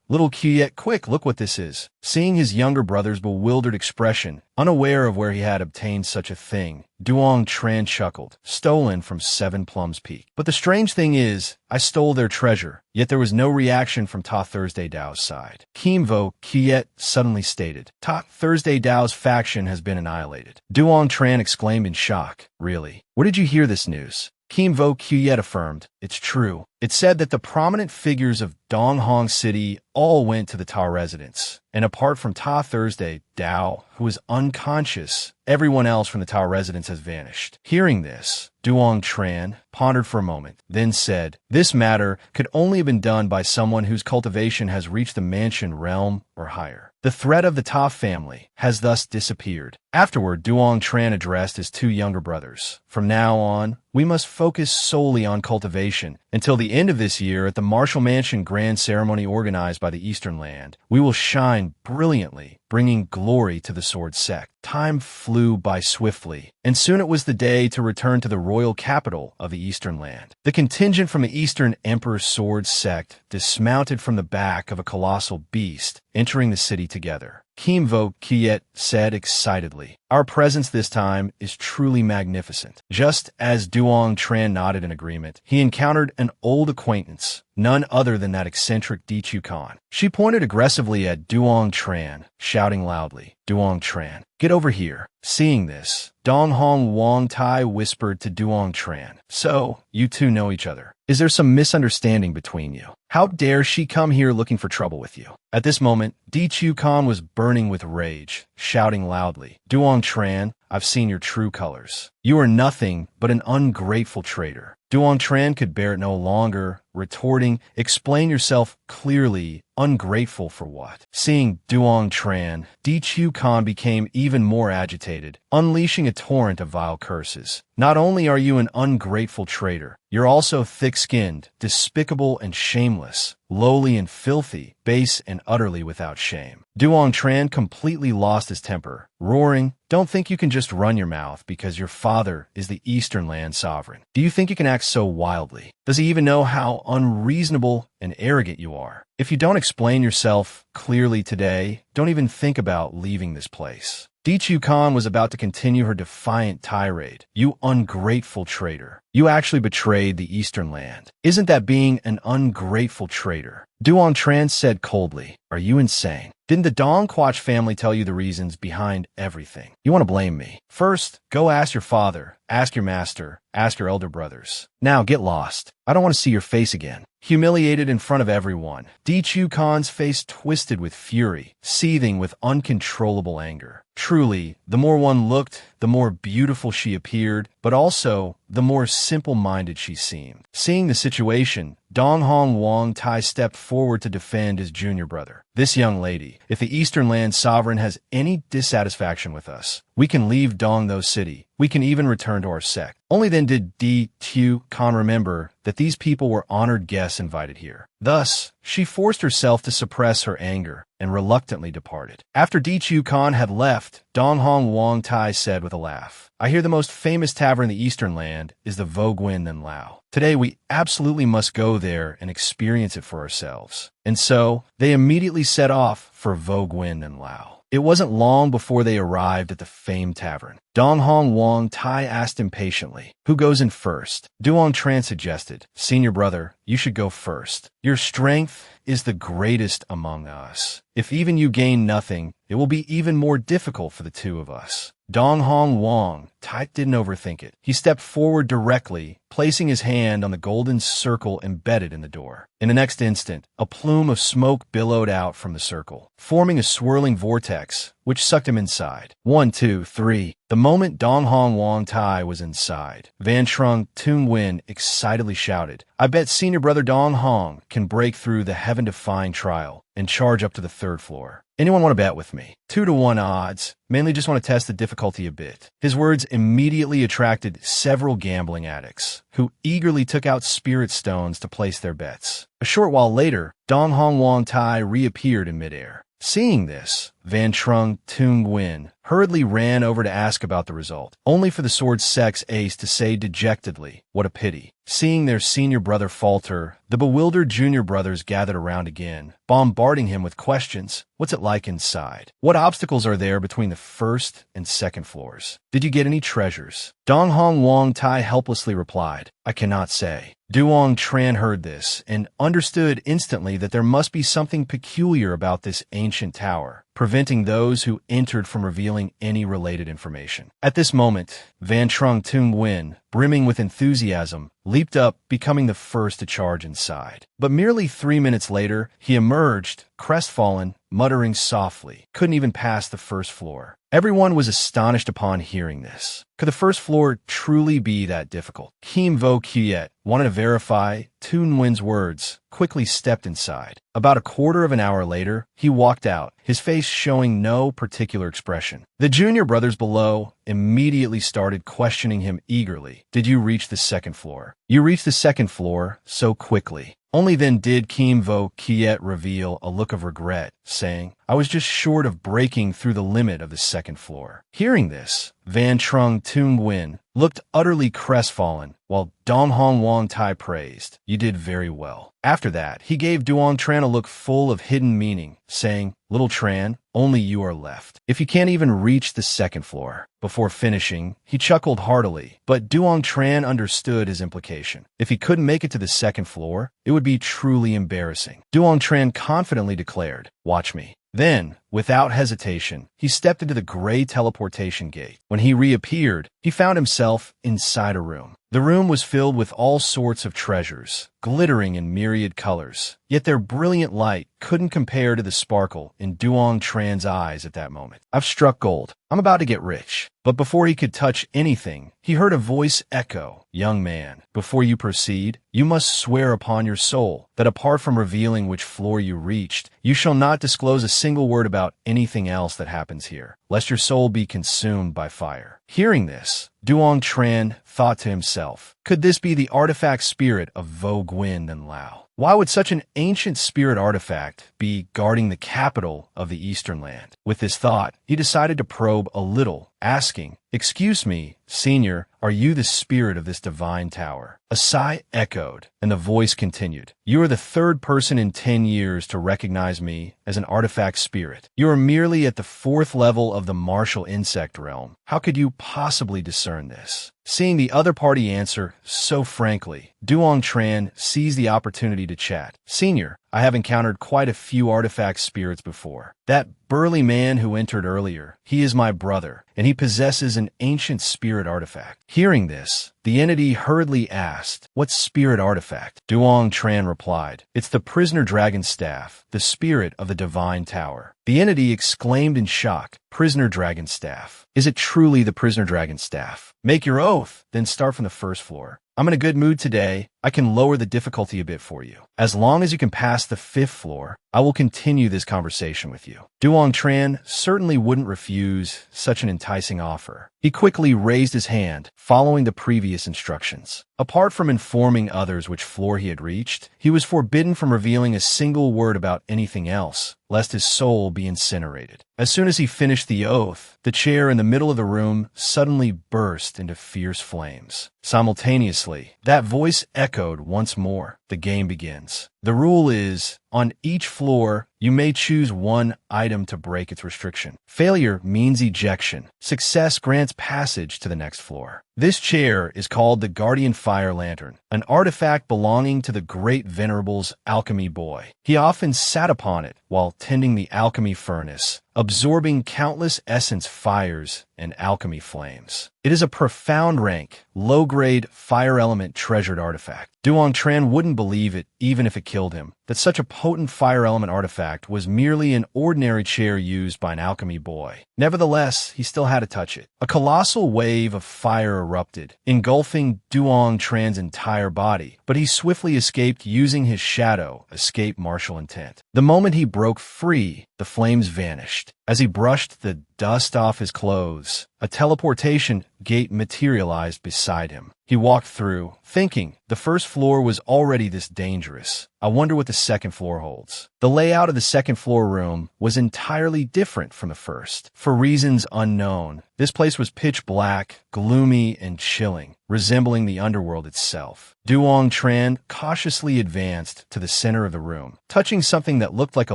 "Little Kuyet, quick, look what this is." Seeing his younger brother's bewildered expression, unaware of where he had obtained such a thing, Duong Tran chuckled, "Stolen from Seven Plums Peak. But the strange thing is, I stole their treasure." Yet there was no reaction from Ta Thursday Dao's side. Kim Vo Kuyet suddenly stated, "Ta Thursday Dao's faction has been annihilated." Duong Tran exclaimed in shock, "Really? Where did you hear this news?" Kim Vo Kuyet affirmed, "It's true. It said that the prominent figures of Donghong City all went to the Ta residence, and apart from Ta Thursday Dao, who is unconscious, everyone else from the Ta residence has vanished." Hearing this, Duong Tran pondered for a moment, then said, "This matter could only have been done by someone whose cultivation has reached the mansion realm or higher. The threat of the Ta family has thus disappeared." Afterward, Duong Tran addressed his two younger brothers. "From now on, we must focus solely on cultivation. Until the end of this year, at the Martial Mansion Grand Ceremony organized by the Eastern Land, we will shine brilliantly, bringing glory to the Sword Sect." Time flew by swiftly, and soon it was the day to return to the royal capital of the Eastern Land. The contingent from the Eastern Emperor's Sword Sect dismounted from the back of a colossal beast, entering the city together. Kim Vo Kuyet said excitedly, Our presence this time is truly magnificent. Just as Duong Tran nodded in agreement, he encountered an old acquaintance, none other than that eccentric Dichu Khan. She pointed aggressively at Duong Tran, shouting loudly, "Duong Tran, get over here." Seeing this, Dong Hong Wong Tai whispered to Duong Tran, "So, you two know each other. Is there some misunderstanding between you? How dare she come here looking for trouble with you?" At this moment, Dichu Khan was burning with rage, shouting loudly, "Duong Tran, I've seen your true colors. You are nothing but an ungrateful traitor." Duong Tran could bear it no longer, retorting, "Explain yourself clearly. Ungrateful for what?" Seeing Duong Tran, Dichu Khan became even more agitated, unleashing a torrent of vile curses. "Not only are you an ungrateful traitor, you're also thick-skinned, despicable and shameless, lowly and filthy, base and utterly without shame." Duong Tran completely lost his temper, roaring, "Don't think you can just run your mouth because your father is the Eastern Land sovereign. Do you think you can act so wildly? Does he even know how unreasonable and arrogant you are? If you don't explain yourself clearly today, don't even think about leaving this place." Dichu Khan was about to continue her defiant tirade. "You ungrateful traitor. You actually betrayed the Eastern Land. Isn't that being an ungrateful traitor?" Duong Tran said coldly, "Are you insane? Didn't the Dong Quach family tell you the reasons behind everything? You want to blame me? First, go ask your father, ask your master, ask your elder brothers. Now get lost. I don't want to see your face again." Humiliated in front of everyone, Dichu Khan's face twisted with fury, seething with uncontrollable anger. Truly, the more one looked, the more beautiful she appeared, but also the more simple-minded she seemed. Seeing the situation, Dong Hong Wong Tai stepped forward to defend his junior brother. "This young lady, if the Eastern Land sovereign has any dissatisfaction with us, we can leave Dongdo City. We can even return to our sect." Only then did Dichu Khan remember that these people were honored guests invited here. Thus, she forced herself to suppress her anger and reluctantly departed. After Dichu Khan had left, Dong Hong Wong Tai said with a laugh, "I hear the most famous tavern in the Eastern Land is the Voguin and Lao. Today we absolutely must go there and experience it for ourselves." And so, they immediately set off for Voguin and Lao. It wasn't long before they arrived at the famed tavern. Dong Hong Wong Tai asked impatiently, "Who goes in first?" Duong Tran suggested, "Senior brother, you should go first. Your strength is the greatest among us. If even you gain nothing, it will be even more difficult for the two of us." Dong Hong Wong Tai didn't overthink it. He stepped forward directly, placing his hand on the golden circle embedded in the door. In the next instant, a plume of smoke billowed out from the circle, forming a swirling vortex, which sucked him inside. 1, 2, 3. The moment Dong Hong Wong Tai was inside, Van Trung Tung Win excitedly shouted, "I bet senior brother Dong Hong can break through the heaven-defying trial and charge up to the 3rd floor. Anyone want to bet with me? 2-to-1 odds. Mainly just want to test the difficulty a bit." His words immediately attracted several gambling addicts, who eagerly took out spirit stones to place their bets. A short while later, Dong Hong Wong Tai reappeared in midair. Seeing this, Van Trung Tung Win hurriedly ran over to ask about the result, only for the Sword Sect's ace to say dejectedly, "What a pity." Seeing their senior brother falter, the bewildered junior brothers gathered around again, bombarding him with questions. "What's it like inside? What obstacles are there between the 1st and 2nd floors? Did you get any treasures?" Dong Hong Wong Tai helplessly replied, "I cannot say." Duong Tran heard this and understood instantly that there must be something peculiar about this ancient tower, preventing those who entered from revealing any related information. At this moment, Van Trung Tung Win, brimming with enthusiasm, leaped up, becoming the first to charge inside. But merely 3 minutes later, he emerged, crestfallen, muttering softly, couldn't even pass the 1st floor. Everyone was astonished upon hearing this. Could the 1st floor truly be that difficult? Kim Vo Kiet wanted to verify Toon Win's words, quickly stepped inside. About a quarter of an hour later, he walked out, his face showing no particular expression. The junior brothers below immediately started questioning him eagerly. "Did you reach the 2nd floor? You reached the 2nd floor so quickly." Only then did Kim Vo Kiet reveal a look of regret, saying, I was just short of breaking through the limit of the second floor. Hearing this, Van Trung Tung Nguyen looked utterly crestfallen, while Dong Hong Wang Tai praised, "You did very well." After that, he gave Duong Tran a look full of hidden meaning, saying, "Little Tran, only you are left. If you can't even reach the second floor." Before finishing, he chuckled heartily, but Duong Tran understood his implication. If he couldn't make it to the second floor, it would be truly embarrassing. Duong Tran confidently declared, "Watch me." Then, without hesitation, he stepped into the gray teleportation gate. When he reappeared, he found himself inside a room. The room was filled with all sorts of treasures, glittering in myriad colors, yet their brilliant light couldn't compare to the sparkle in Duong Tran's eyes at that moment. "I've struck gold. I'm about to get rich." But before he could touch anything, he heard a voice echo, "Young man, before you proceed, you must swear upon your soul that apart from revealing which floor you reached, you shall not disclose a single word about anything else that happens here, lest your soul be consumed by fire." Hearing this, Duong Tran thought to himself, could this be the artifact spirit of Vo Guin and Lao? Why would such an ancient spirit artifact be guarding the capital of the Eastern Land? With this thought, he decided to probe a little, asking, "Excuse me, Senior, are you the spirit of this divine tower?" A sigh echoed, and the voice continued, "You are the third person in 10 years to recognize me as an artifact spirit. You are merely at the 4th level of the martial insect realm. How could you possibly discern this?" Seeing the other party answer so frankly, Duong Tran seized the opportunity to chat. "Senior, I have encountered quite a few artifact spirits before. That burly man who entered earlier, he is my brother, and he possesses an ancient spirit artifact." Hearing this, the entity hurriedly asked, "What spirit artifact?" Duong Tran replied, "It's the prisoner dragon staff, the spirit of the divine tower." The entity exclaimed in shock, "Prisoner dragon staff? Is it truly the prisoner dragon staff? Make your oath, then start from the first floor. I'm in a good mood today. I can lower the difficulty a bit for you. As long as you can pass the 5th floor, I will continue this conversation with you." Duong Tran certainly wouldn't refuse such an enticing offer. He quickly raised his hand, following the previous instructions. Apart from informing others which floor he had reached, he was forbidden from revealing a single word about anything else, lest his soul be incinerated. As soon as he finished the oath, the chair in the middle of the room suddenly burst into fierce flames. Simultaneously, that voice echoed once more, "The game begins. The rule is, on each floor, you may choose one item to break its restriction. Failure means ejection. Success grants passage to the next floor." This chair is called the Guardian Fire Lantern, an artifact belonging to the great Venerable's alchemy boy. He often sat upon it while tending the alchemy furnace, absorbing countless essence fires and alchemy flames. It is a profound rank, low-grade, fire element treasured artifact. Duong Tran wouldn't believe it, even if it killed him, that such a potent fire element artifact was merely an ordinary chair used by an alchemy boy. Nevertheless, he still had to touch it. A colossal wave of fire erupted, engulfing Duong Tran's entire body, but he swiftly escaped using his shadow, escape martial intent. The moment he broke free, the flames vanished. As he brushed the dust off his clothes, a teleportation gate materialized beside him. He walked through, thinking, the first floor was already this dangerous. I wonder what the second floor holds. The layout of the second floor room was entirely different from the first. For reasons unknown, this place was pitch black, gloomy, and chilling, resembling the underworld itself. Duong Tran cautiously advanced to the center of the room, touching something that looked like a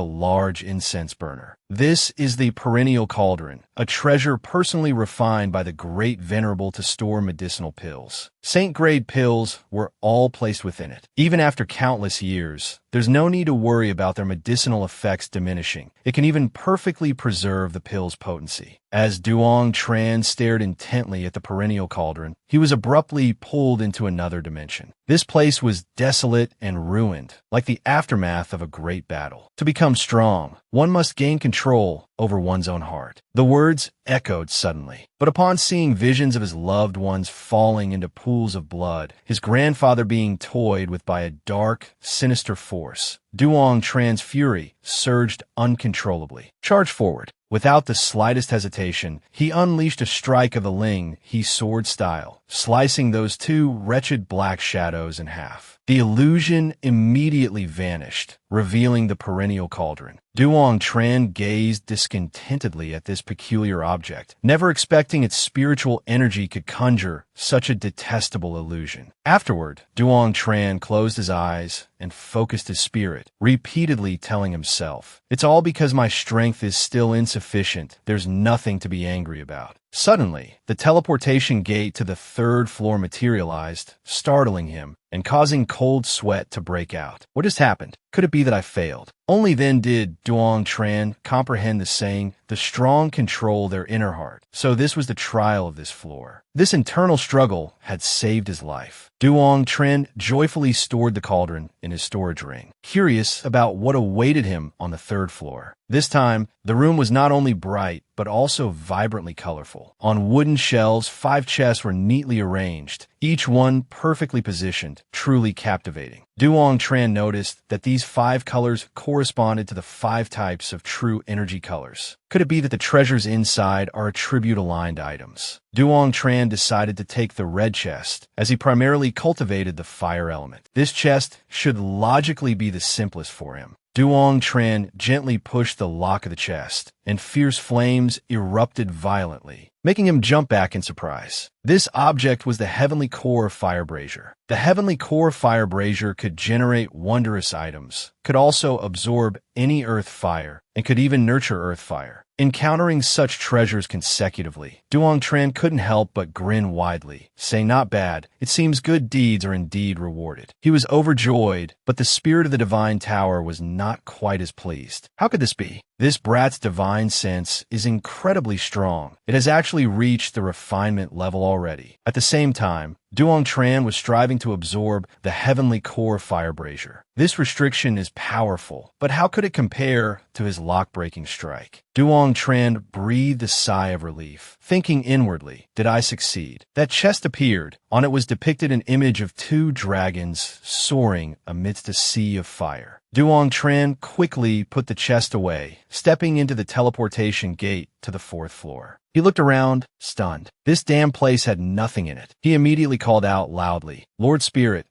large incense burner. This is the perennial cauldron, a treasure personally refined by the great Venerable to store medicinal pills. Saint-grade pills were all placed within it. Even after countless years, there's no need to worry about their medicinal effects diminishing. It can even perfectly preserve the pill's potency. As Duong Tran stared intently at the perennial cauldron, he was abruptly pulled into another dimension. This place was desolate and ruined, like the aftermath of a great battle. To become strong, one must gain control over one's own heart. The words echoed suddenly, but upon seeing visions of his loved ones falling into pools of blood, his grandfather being toyed with by a dark, sinister force, Duong Tran's fury surged uncontrollably. Charge forward. Without the slightest hesitation, he unleashed a strike of the Ling He sword style, slicing those two wretched black shadows in half. The illusion immediately vanished, revealing the perennial cauldron. Duong Tran gazed discontentedly at this peculiar object, never expecting its spiritual energy could conjure such a detestable illusion. Afterward, Duong Tran closed his eyes and focused his spirit, repeatedly telling himself, "It's all because my strength is still insufficient. There's nothing to be angry about." Suddenly, the teleportation gate to the third floor materialized, startling him and causing cold sweat to break out. What just happened? Could it be that I failed? Only then did Duong Tran comprehend the saying, "The strong control their inner heart." So this was the trial of this floor. This internal struggle had saved his life. Duong Tran joyfully stored the cauldron in his storage ring, curious about what awaited him on the third floor. This time, the room was not only bright, but also vibrantly colorful. On wooden shelves, 5 chests were neatly arranged, each one perfectly positioned, truly captivating. Duong Tran noticed that these 5 colors corresponded to the 5 types of true energy colors. Could it be that the treasures inside are attribute-aligned items? Duong Tran decided to take the red chest, as he primarily cultivated the fire element. This chest should logically be the simplest for him. Duong Tran gently pushed the lock of the chest, and fierce flames erupted violently, making him jump back in surprise. This object was the heavenly core fire brazier. The heavenly core fire brazier could generate wondrous items, could also absorb any earth fire, and could even nurture earth fire. Encountering such treasures consecutively, Duong Tran couldn't help but grin widely, saying, "Not bad. It seems good deeds are indeed rewarded." He was overjoyed, but the spirit of the divine tower was not quite as pleased. How could this be? This brat's divine sense is incredibly strong. It has actually reached the refinement level already. At the same time, Duong Tran was striving to absorb the heavenly core fire brazier. This restriction is powerful, but how could it compare to his lock-breaking strike? Duong Tran breathed a sigh of relief, thinking inwardly, "Did I succeed?" That chest appeared. On it was depicted an image of 2 dragons soaring amidst a sea of fire. Duong Tran quickly put the chest away, stepping into the teleportation gate to the 4th floor. He looked around, stunned. This damn place had nothing in it. He immediately called out loudly, Lord Spirit,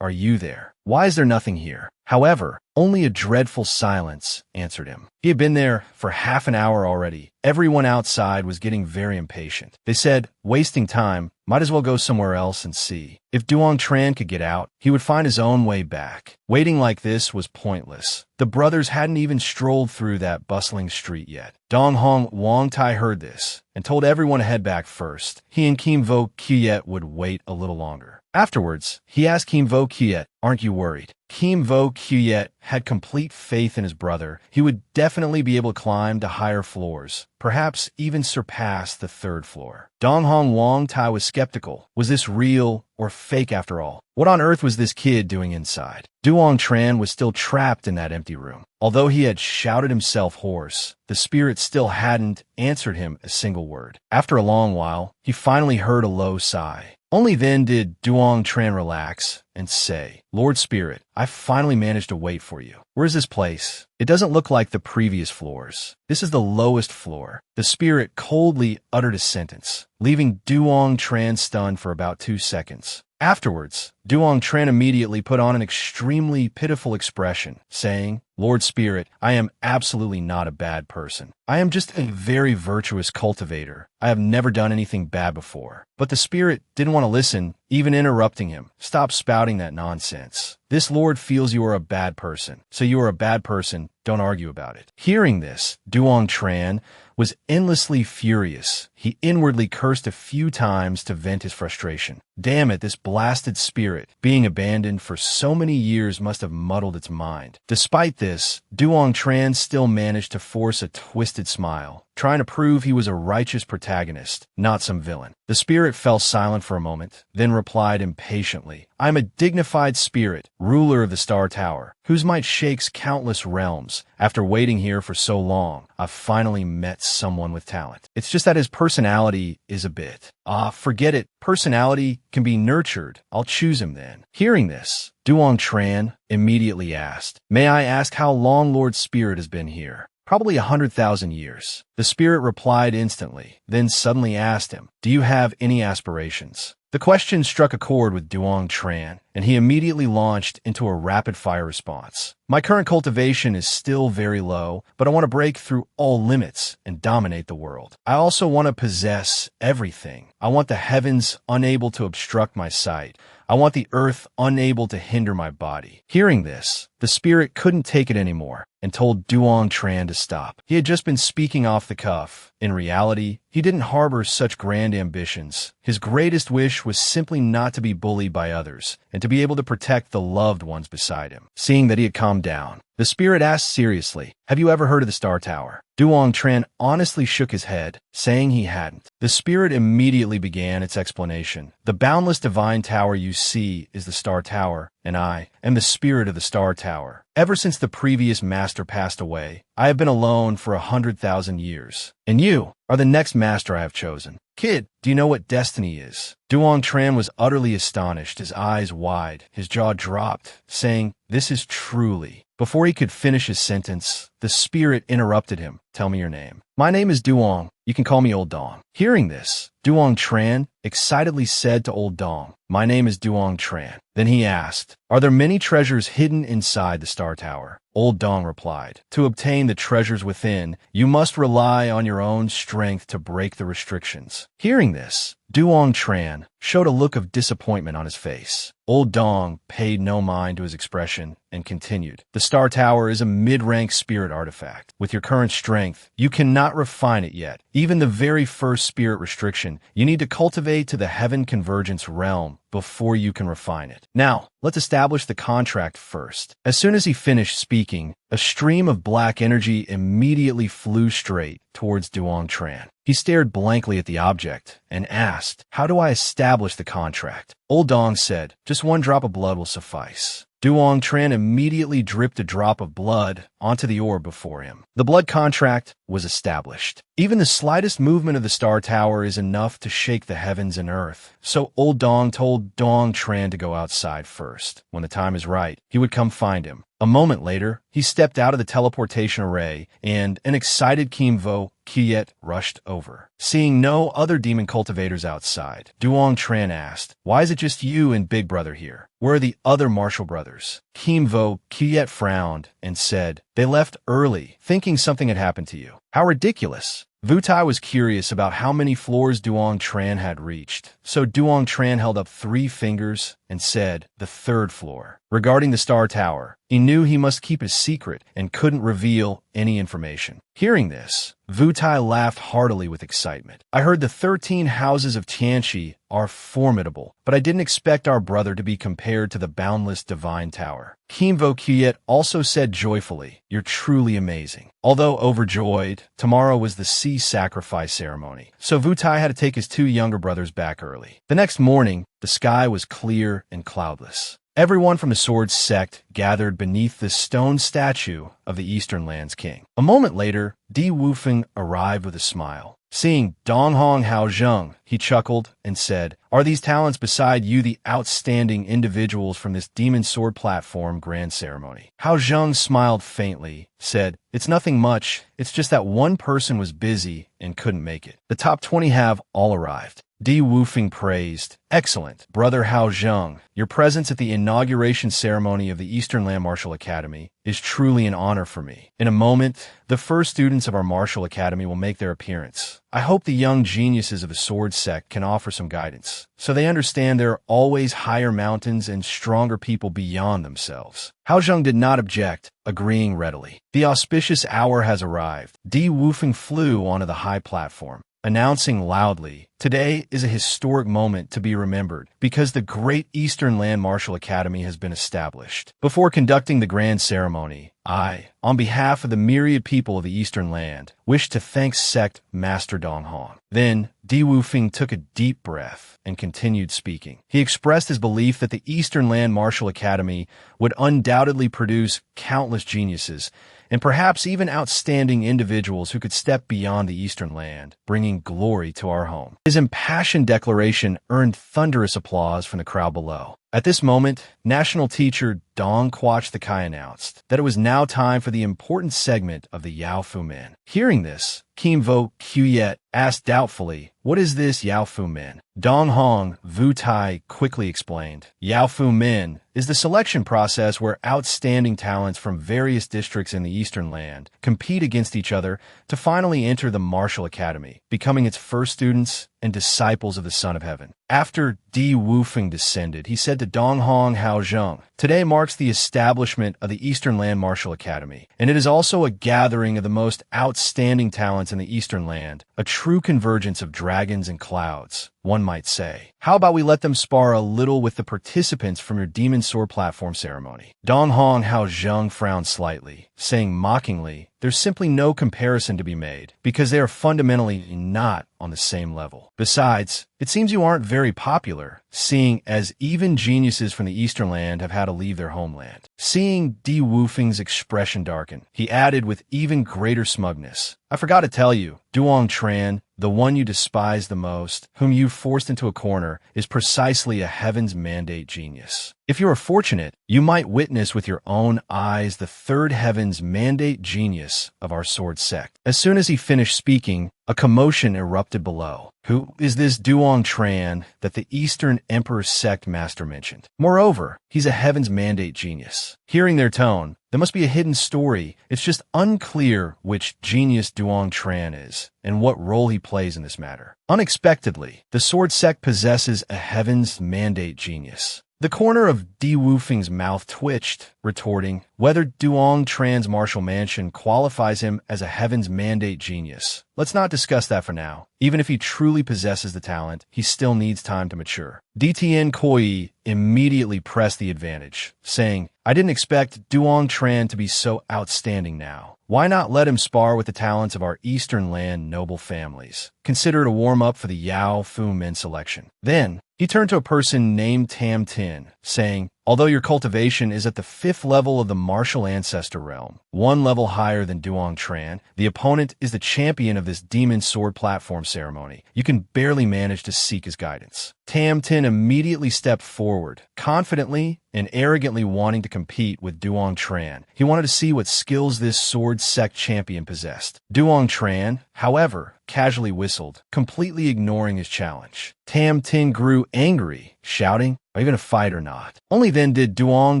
are you there? Why is there nothing here?" However, only a dreadful silence answered him. He had been there for half an hour already. Everyone outside was getting very impatient. They said, "Wasting time, might as well go somewhere else and see." If Duong Tran could get out, he would find his own way back. Waiting like this was pointless. The brothers hadn't even strolled through that bustling street yet. Dong Hong Wong Tai heard this and told everyone to head back first. He and Kim Vo Kiet would wait a little longer. Afterwards, he asked Kim Vo Kiet, "Aren't you worried?" Kim Vo Kiet had complete faith in his brother. He would definitely be able to climb to higher floors, perhaps even surpass the 3rd floor. Dong Hong Wong Tai was skeptical. Was this real or fake after all? What on earth was this kid doing inside? Duong Tran was still trapped in that empty room. Although he had shouted himself hoarse, the spirit still hadn't answered him a single word. After a long while, he finally heard a low sigh. Only then did Duong Tran relax and say, "Lord Spirit, I finally managed to wait for you. Where is this place? It doesn't look like the previous floors. This is the lowest floor." The spirit coldly uttered a sentence, leaving Duong Tran stunned for about 2 seconds. Afterwards, Duong Tran immediately put on an extremely pitiful expression, saying, "Lord Spirit, I am absolutely not a bad person. I am just a very virtuous cultivator. I have never done anything bad before." But the spirit didn't want to listen, even interrupting him. "Stop spouting that nonsense. This Lord feels you are a bad person. So you are a bad person, don't argue about it." Hearing this, Duong Tran was endlessly furious. He inwardly cursed a few times to vent his frustration. Damn it, this blasted spirit, being abandoned for so many years, must have muddled its mind. Despite this, Duong Tran still managed to force a twisted smile, trying to prove he was a righteous protagonist, not some villain. The spirit fell silent for a moment, then replied impatiently, "I am a dignified spirit, ruler of the Star Tower, whose might shakes countless realms. After waiting here for so long, I've finally met someone with talent. It's just that his personality is a bit. Forget it. Personality can be nurtured. I'll choose him then." Hearing this, Duong Tran immediately asked, "May I ask how long Lord Spirit has been here?" Probably 100,000 years. The spirit replied instantly, then suddenly asked him, "Do you have any aspirations?" The question struck a chord with Duong Tran, and he immediately launched into a rapid-fire response. "My current cultivation is still very low, but I want to break through all limits and dominate the world. I also want to possess everything. I want the heavens unable to obstruct my sight. I want the earth unable to hinder my body." Hearing this, the spirit couldn't take it anymore and told Duong Tran to stop. He had just been speaking off the cuff. In reality, he didn't harbor such grand ambitions. His greatest wish was simply not to be bullied by others and to be able to protect the loved ones beside him. Seeing that he had calmed down, the spirit asked seriously, "Have you ever heard of the Star Tower?" Duong Tran honestly shook his head, saying he hadn't. The spirit immediately began its explanation. "The boundless divine tower you see is the Star Tower, and I am the spirit of the Star Tower. Ever since the previous master passed away, I have been alone for 100,000 years. And you are the next master I have chosen. Kid, do you know what destiny is?" Duong Tran was utterly astonished, his eyes wide, his jaw dropped, saying, "This is truly..." Before he could finish his sentence, the spirit interrupted him. "Tell me your name." "My name is Duong. You can call me Old Dong." Hearing this, Duong Tran excitedly said to Old Dong, "My name is Duong Tran." Then he asked, "Are there many treasures hidden inside the Star Tower?" Old Dong replied, "To obtain the treasures within, you must rely on your own strength to break the restrictions." Hearing this, Duong Tran showed a look of disappointment on his face. Old Dong paid no mind to his expression and continued, "The Star Tower is a mid-rank spirit artifact. With your current strength, you cannot refine it yet. Even the very first spirit restriction, you need to cultivate to the Heaven Convergence realm before you can refine it. Now, let's establish the contract first." As soon as he finished speaking, a stream of black energy immediately flew straight towards Duong Tran. He stared blankly at the object and asked, "How do I establish the contract?" Old Dong said, "Just one drop of blood will suffice." Duong Tran immediately dripped a drop of blood onto the orb before him. The blood contract was established. Even the slightest movement of the Star Tower is enough to shake the heavens and earth. So Old Dong told Duong Tran to go outside first. When the time is right, he would come find him. A moment later, he stepped out of the teleportation array, and an excited Kimvo Kiet rushed over. Seeing no other demon cultivators outside, Duong Tran asked, "Why is it just you and Big Brother here? Where are the other martial brothers?" Kimvo Kiet frowned and said, "They left early, thinking something had happened to you." "How ridiculous." Vutai was curious about how many floors Duong Tran had reached, so Duong Tran held up 3 fingers and said, "The 3rd floor." Regarding the Star Tower, he knew he must keep his secret and couldn't reveal any information. Hearing this, Vutai laughed heartily with excitement. "I heard the 13 houses of Tianchi are formidable, but I didn't expect our brother to be compared to the boundless divine tower." Kimvo Kiet also said joyfully, "You're truly amazing." Although overjoyed, tomorrow was the sea sacrifice ceremony, so Vutai had to take his 2 younger brothers back early. The next morning, the sky was clear and cloudless. Everyone from the Sword Sect gathered beneath the stone statue of the Eastern Land's king. A moment later, Di Wufeng arrived with a smile. Seeing Donghong Haozheng, he chuckled and said, "Are these talents beside you the outstanding individuals from this Demon Sword Platform grand ceremony?" Haozheng smiled faintly, said, "It's nothing much, it's just that one person was busy and couldn't make it. The top 20 have all arrived." Di Wufeng praised, "Excellent, Brother Haozheng. Your presence at the inauguration ceremony of the Eastern Land Martial Academy is truly an honor for me. In a moment, the first students of our Martial Academy will make their appearance. I hope the young geniuses of the Sword Sect can offer some guidance, so they understand there are always higher mountains and stronger people beyond themselves." Haozheng did not object, agreeing readily. The auspicious hour has arrived. Di Wufeng flew onto the high platform, announcing loudly, "Today is a historic moment to be remembered because the great Eastern Land Martial Academy has been established. Before conducting the grand ceremony, I, on behalf of the myriad people of the Eastern Land, wish to thank Sect Master Donghong." Then, Di Wufeng took a deep breath and continued speaking. He expressed his belief that the Eastern Land Martial Academy would undoubtedly produce countless geniuses, and perhaps even outstanding individuals who could step beyond the Eastern Land, bringing glory to our home. His impassioned declaration earned thunderous applause from the crowd below. At this moment, national teacher Dong Quach the Kai announced that it was now time for the important segment of the Yao Fu Min. Hearing this, Kim Vo Quyet asked doubtfully, "What is this Yao Fu Min?" Dong Hong Vu Tai quickly explained, "Yao Fu Min is the selection process where outstanding talents from various districts in the Eastern Land compete against each other to finally enter the Martial Academy, becoming its first students and disciples of the Son of Heaven." After Di Wufeng descended, he said to Dong Hong Hao Zheng, "Today marks the establishment of the Eastern Land Martial Academy, and it is also a gathering of the most outstanding talents in the Eastern Land, a true convergence of dragons and clouds, one might say. How about we let them spar a little with the participants from your Demon Sword platform ceremony?" Dong Hong Hao Zheng frowned slightly, saying mockingly, "There's simply no comparison to be made, because they are fundamentally not on the same level. Besides, it seems you aren't very popular, seeing as even geniuses from the Eastern Land have had to leave their homeland." Seeing Di Wufeng's expression darken, he added with even greater smugness, "I forgot to tell you, Duong Tran, the one you despise the most, whom you forced into a corner, is precisely a Heaven's Mandate genius. If you are fortunate, you might witness with your own eyes the third Heaven's Mandate genius of our sword sect." As soon as he finished speaking, a commotion erupted below. Who is this Duong Tran that the Eastern Emperor Sect master mentioned? Moreover, he's a Heaven's Mandate genius. Hearing their tone, there must be a hidden story. It's just unclear which genius Duong Tran is and what role he plays in this matter. Unexpectedly, the sword sect possesses a Heaven's Mandate genius. The corner of Di Wufeng's mouth twitched, retorting, "Whether Duong Tran's martial mansion qualifies him as a Heaven's Mandate genius, let's not discuss that for now. Even if he truly possesses the talent, he still needs time to mature." Tien Koi immediately pressed the advantage, saying, "I didn't expect Duong Tran to be so outstanding now. Why not let him spar with the talents of our Eastern Land noble families? Consider it a warm-up for the Yao Fu Min selection." Then, he turned to a person named Tam Tin, saying, "Although your cultivation is at the 5th level of the martial ancestor realm, one level higher than Duong Tran, the opponent is the champion of this demon sword platform ceremony. You can barely manage to seek his guidance." Tam Tin immediately stepped forward, confidently and arrogantly wanting to compete with Duong Tran. He wanted to see what skills this sword sect champion possessed. Duong Tran, however, casually whistled, completely ignoring his challenge. Tam Tin grew angry, shouting, "Are you going to fight or not?" Only then did Duong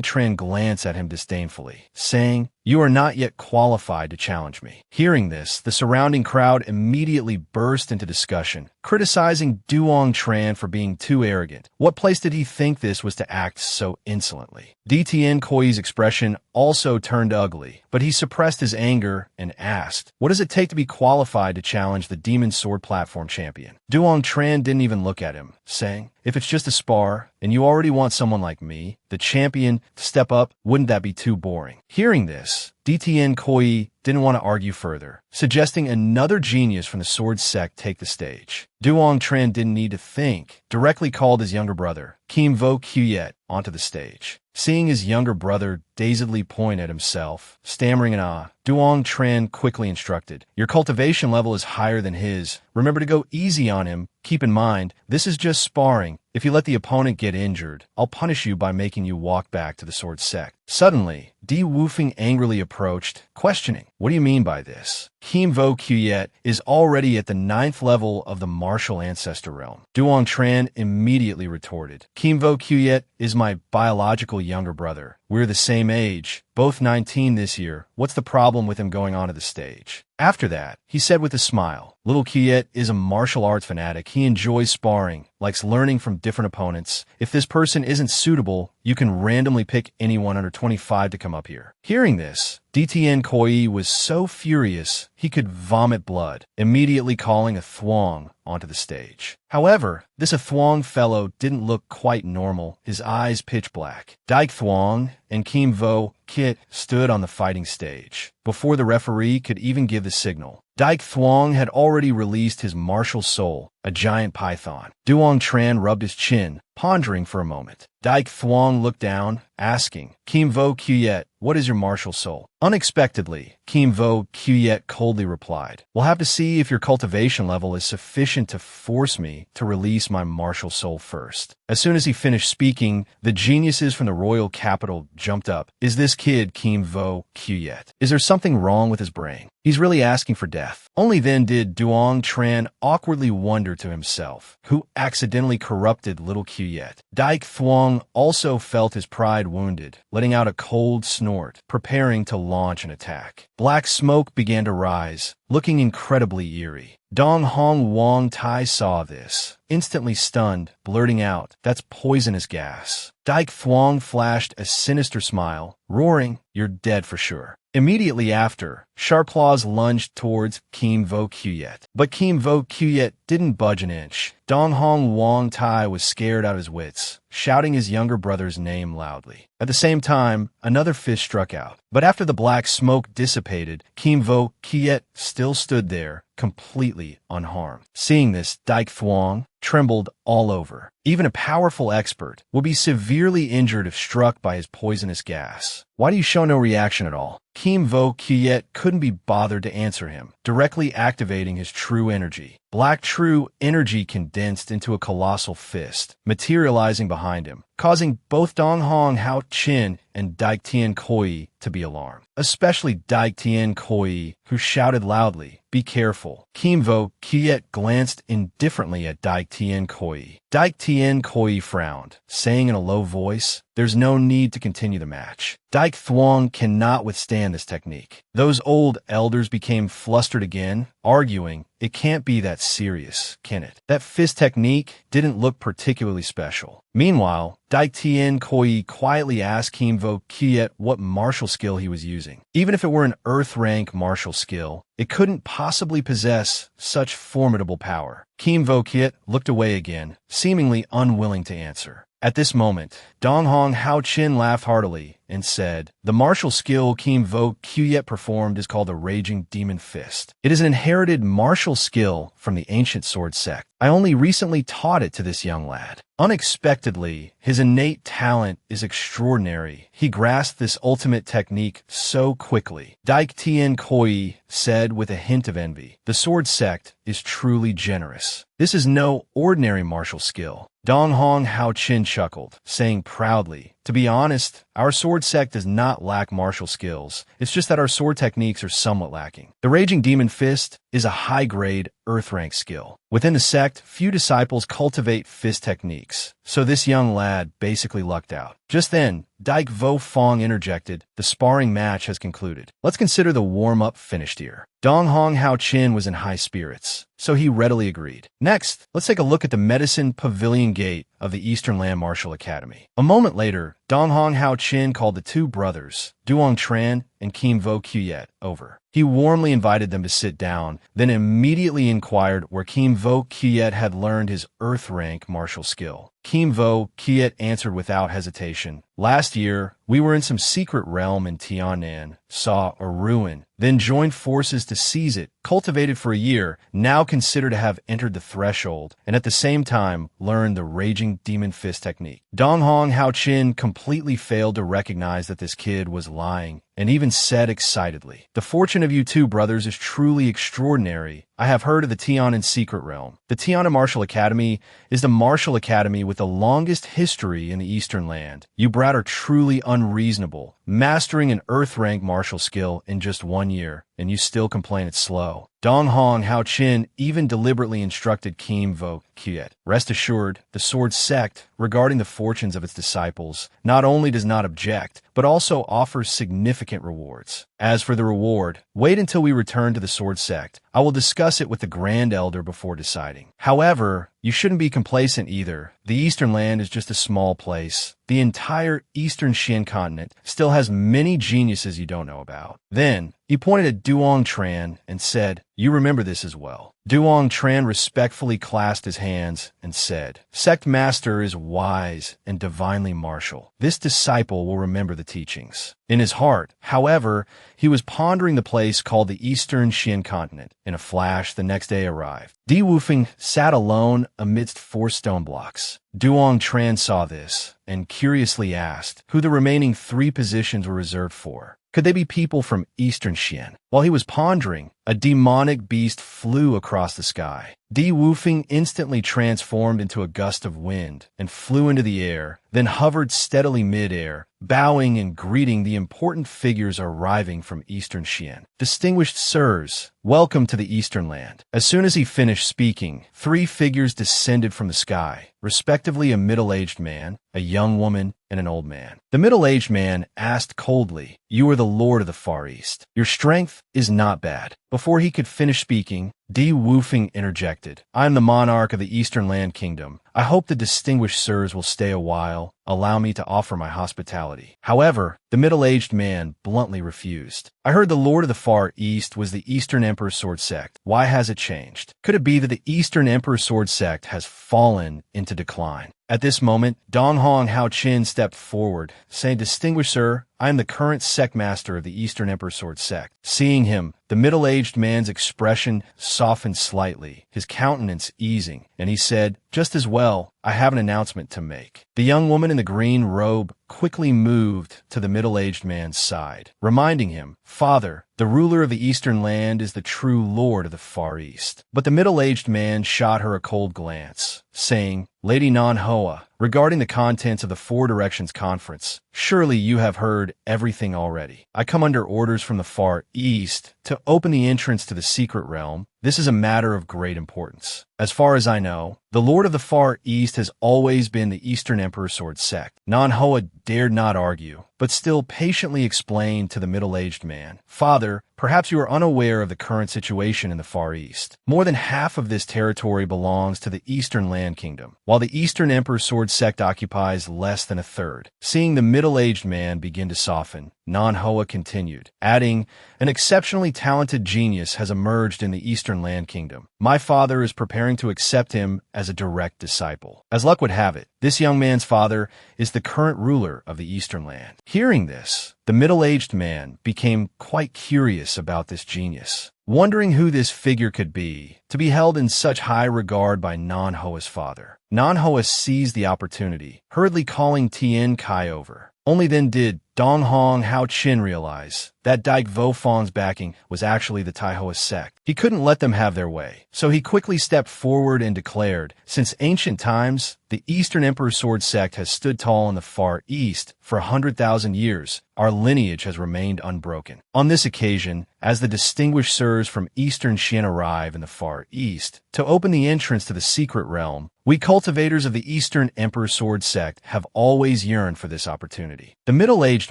Tran glance at him disdainfully, saying, "You are not yet qualified to challenge me." Hearing this, the surrounding crowd immediately burst into discussion, criticizing Duong Tran for being too arrogant. What place did he think this was to act so insolently? Tien Koi's expression also turned ugly, but he suppressed his anger and asked, "What does it take to be qualified to challenge the Demon Sword platform champion?" Duong Tran didn't even look at him, saying, "If it's just a spar, and you already want someone like me, the champion, to step up, wouldn't that be too boring?" Hearing this, Tien Koi didn't want to argue further, suggesting another genius from the sword sect take the stage. Duong Tran didn't need to think, directly called his younger brother, Kim Vo Quyet, onto the stage. Seeing his younger brother dazedly point at himself, stammering in awe, Duong Tran quickly instructed, "Your cultivation level is higher than his. Remember to go easy on him. Keep in mind, this is just sparring. If you let the opponent get injured, I'll punish you by making you walk back to the sword sect." Suddenly, Di Wufeng angrily approached, questioning, "What do you mean by this? Kim Vo Quyet is already at the 9th level of the martial ancestor realm." Duong Tran immediately retorted, "Kim Vo Quyet is my biological younger brother. We're the same age, both 19 this year. What's the problem with him going onto the stage?" After that, he said with a smile, "Little Quyet is a martial arts fanatic. He enjoys sparring, likes learning from different opponents. If this person isn't suitable, you can randomly pick anyone under 25 to come up here." Hearing this, Tien Koi was so furious he could vomit blood, immediately calling a Thuong onto the stage. However, this Thuong fellow didn't look quite normal, his eyes pitch black. Daik Thuong and Kim Vo Kit stood on the fighting stage. before the referee could even give the signal. Daik Thuong had already released his martial soul, a giant python. Duong Tran rubbed his chin, pondering for a moment. Daik Thuong looked down, asking, Kim Vo Kuyet, what is your martial soul? Unexpectedly, Kim Vo Kuyet coldly replied, we'll have to see if your cultivation level is sufficient to force me to release my martial soul first. As soon as he finished speaking, the geniuses from the royal capital jumped up. Is this kid Kim Vo Kuyet? Is there something wrong with his brain? He's really asking for death. Only then did Duong Tran awkwardly wonder to himself, who accidentally corrupted little Kuyet. Daik Thuong also felt his pride wounded, letting out a cold snort, preparing to launch an attack. Black smoke began to rise, looking incredibly eerie. Dong Hong Wong Tai saw this, instantly stunned, blurting out, that's poisonous gas. Daik Thuong flashed a sinister smile, roaring, you're dead for sure. Immediately after, Sharp Claws lunged towards Kim Vo Kuyet. But Kim Vo Kuyet didn't budge an inch. Dong Hong Wong Tai was scared out of his wits, shouting his younger brother's name loudly. At the same time, another fist struck out. But after the black smoke dissipated, Kim Vo Kuyet still stood there, completely unharmed. Seeing this, Daik Thuong trembled all over. Even a powerful expert would be severely injured if struck by his poisonous gas. Why do you show no reaction at all? Kim Vo Kuyet couldn't be bothered to answer him, directly activating his true energy. Black true energy condensed into a colossal fist, materializing behind him, causing both Dong Hong Hao Chin and Daik Tien Koi to be alarmed. Especially Daik Tien Koi, who shouted loudly, be careful. Kim Vo Kuyet glanced indifferently at Daik Tien Koi. Daik Tien Koi frowned, saying in a low voice, there's no need to continue the match. Daik Thuong cannot withstand this technique. Those old elders became flustered again, arguing, it can't be that serious, can it? That fist technique didn't look particularly special. Meanwhile, Daik Tien Koi quietly asked Kim Vo Kuyet what martial skill he was using. Even if it were an Earth rank martial skill, it couldn't possibly possess such formidable power. Kim Vo Kuyet looked away again, seemingly unwilling to answer. At this moment, Dong Hong Hao Chin laughed heartily and said, the martial skill Kim Vo Kuyet performed is called the Raging Demon Fist. It is an inherited martial skill from the ancient sword sect. I only recently taught it to this young lad. Unexpectedly, his innate talent is extraordinary. He grasped this ultimate technique so quickly. Daik Tien Koi said with a hint of envy, the sword sect is truly generous. This is no ordinary martial skill. Dong Hong Hao Chin chuckled, saying proudly, to be honest, our sword sect does not lack martial skills. It's just that our sword techniques are somewhat lacking. The Raging Demon Fist is a high-grade, Earth-rank skill. Within the sect, few disciples cultivate fist techniques, so this young lad basically lucked out. Just then, Daik Vo Fong interjected, the sparring match has concluded. Let's consider the warm-up finished here. Dong Hong Hao Chin was in high spirits, so he readily agreed. Next, let's take a look at the Medicine Pavilion Gate of the Eastern Land Martial Academy. A moment later, Dong Hong Hao Chin called the two brothers, Duong Tran and Kim Vo Kuyet, over. He warmly invited them to sit down, then immediately inquired where Kim Vo Kuyet had learned his Earth-rank martial skill. Kim Vo Kuyet answered without hesitation, last year, we were in some secret realm in Tien Nan, saw a ruin, then joined forces to seize it, cultivated for a year, now considered to have entered the threshold, and at the same time learned the Raging Demon Fist technique. Dong Hong Hao Chin completely failed to recognize that this kid was lying, and even said excitedly, the fortune of you two brothers is truly extraordinary. I have heard of the Tien Nan Secret Realm. The Tien Nan Martial Academy is the martial academy with the longest history in the Eastern Land. You brat are truly unreasonable, mastering an Earth-rank martial skill in just 1 year, and you still complain it's slow. Dong Hong Hao Chin even deliberately instructed Kim Vo Kuyet. Rest assured, the sword sect, regarding the fortunes of its disciples, not only does not object, but also offers significant rewards. As for the reward, wait until we return to the sword sect. I will discuss it with the Grand Elder before deciding. However, you shouldn't be complacent either. The Eastern Land is just a small place. The entire Eastern Shin continent still has many geniuses you don't know about. Then, he pointed at Duong Tran and said, You remember this as well. Duong Tran respectfully clasped his hands and said, Sect Master is wise and divinely martial. This disciple will remember the teachings. In his heart, however, he was pondering the place called the Eastern Xian continent. In a flash, the next day arrived. Di Wufeng sat alone amidst 4 stone blocks. Duong Tran saw this and curiously asked who the remaining 3 positions were reserved for. Could they be people from Eastern Xian? While he was pondering, a demonic beast flew across the sky. Di Wufeng instantly transformed into a gust of wind and flew into the air, then hovered steadily mid-air, bowing and greeting the important figures arriving from Eastern Xian. Distinguished sirs, welcome to the Eastern Land. As soon as he finished speaking, 3 figures descended from the sky, respectively a middle-aged man, a young woman, and an old man. The middle-aged man asked coldly, You are the Lord of the Far East. Your strength is not bad. Before he could finish speaking, Di Wufeng interjected, I am the monarch of the Eastern Land Kingdom. I hope the distinguished sirs will stay a while. Allow me to offer my hospitality. However, the middle-aged man bluntly refused. I heard the Lord of the Far East was the Eastern Emperor Sword Sect. Why has it changed? Could it be that the Eastern Emperor Sword Sect has fallen into decline? At this moment, Dong Hong Hao Chin stepped forward, saying, Distinguished sir, I am the current sect master of the Eastern Emperor Sword Sect. Seeing him, the middle-aged man's expression softened slightly, his countenance easing, and he said, Just as well, I have an announcement to make. The young woman in the green robe quickly moved to the middle-aged man's side, reminding him, Father, the ruler of the Eastern Land is the true Lord of the Far East. But the middle-aged man shot her a cold glance, saying, Lady Nan Hoa, regarding the contents of the 4 Directions Conference, surely you have heard everything already. I come under orders from the Far East to open the entrance to the secret realm. This is a matter of great importance. As far as I know, the Lord of the Far East has always been the Eastern Emperor Sword Sect. Nan Hoa dared not argue, but still patiently explained to the middle-aged man, Father, perhaps you are unaware of the current situation in the Far East. More than half of this territory belongs to the Eastern Land Kingdom, while the Eastern Emperor Sword Sect occupies less than a third. Seeing the middle-aged man begin to soften, Nan Hoa continued, adding, An exceptionally talented genius has emerged in the Eastern Land Kingdom. My father is preparing to accept him as a direct disciple. As luck would have it, this young man's father is the current ruler of the Eastern Land. Hearing this, the middle-aged man became quite curious about this genius, wondering who this figure could be, to be held in such high regard by Nan Hoa's father. Nan Hoa seized the opportunity, hurriedly calling Tien Kai over. Only then did Dong Hong Hao Chin realize that Dyke Vo Fong's backing was actually the Tai Hoa sect. He couldn't let them have their way, so he quickly stepped forward and declared, Since ancient times, the Eastern Emperor Sword Sect has stood tall in the Far East for 100,000 years. Our lineage has remained unbroken. On this occasion, as the distinguished sirs from Eastern Xian arrive in the Far East to open the entrance to the secret realm, we cultivators of the Eastern Emperor Sword Sect have always yearned for this opportunity. The middle-aged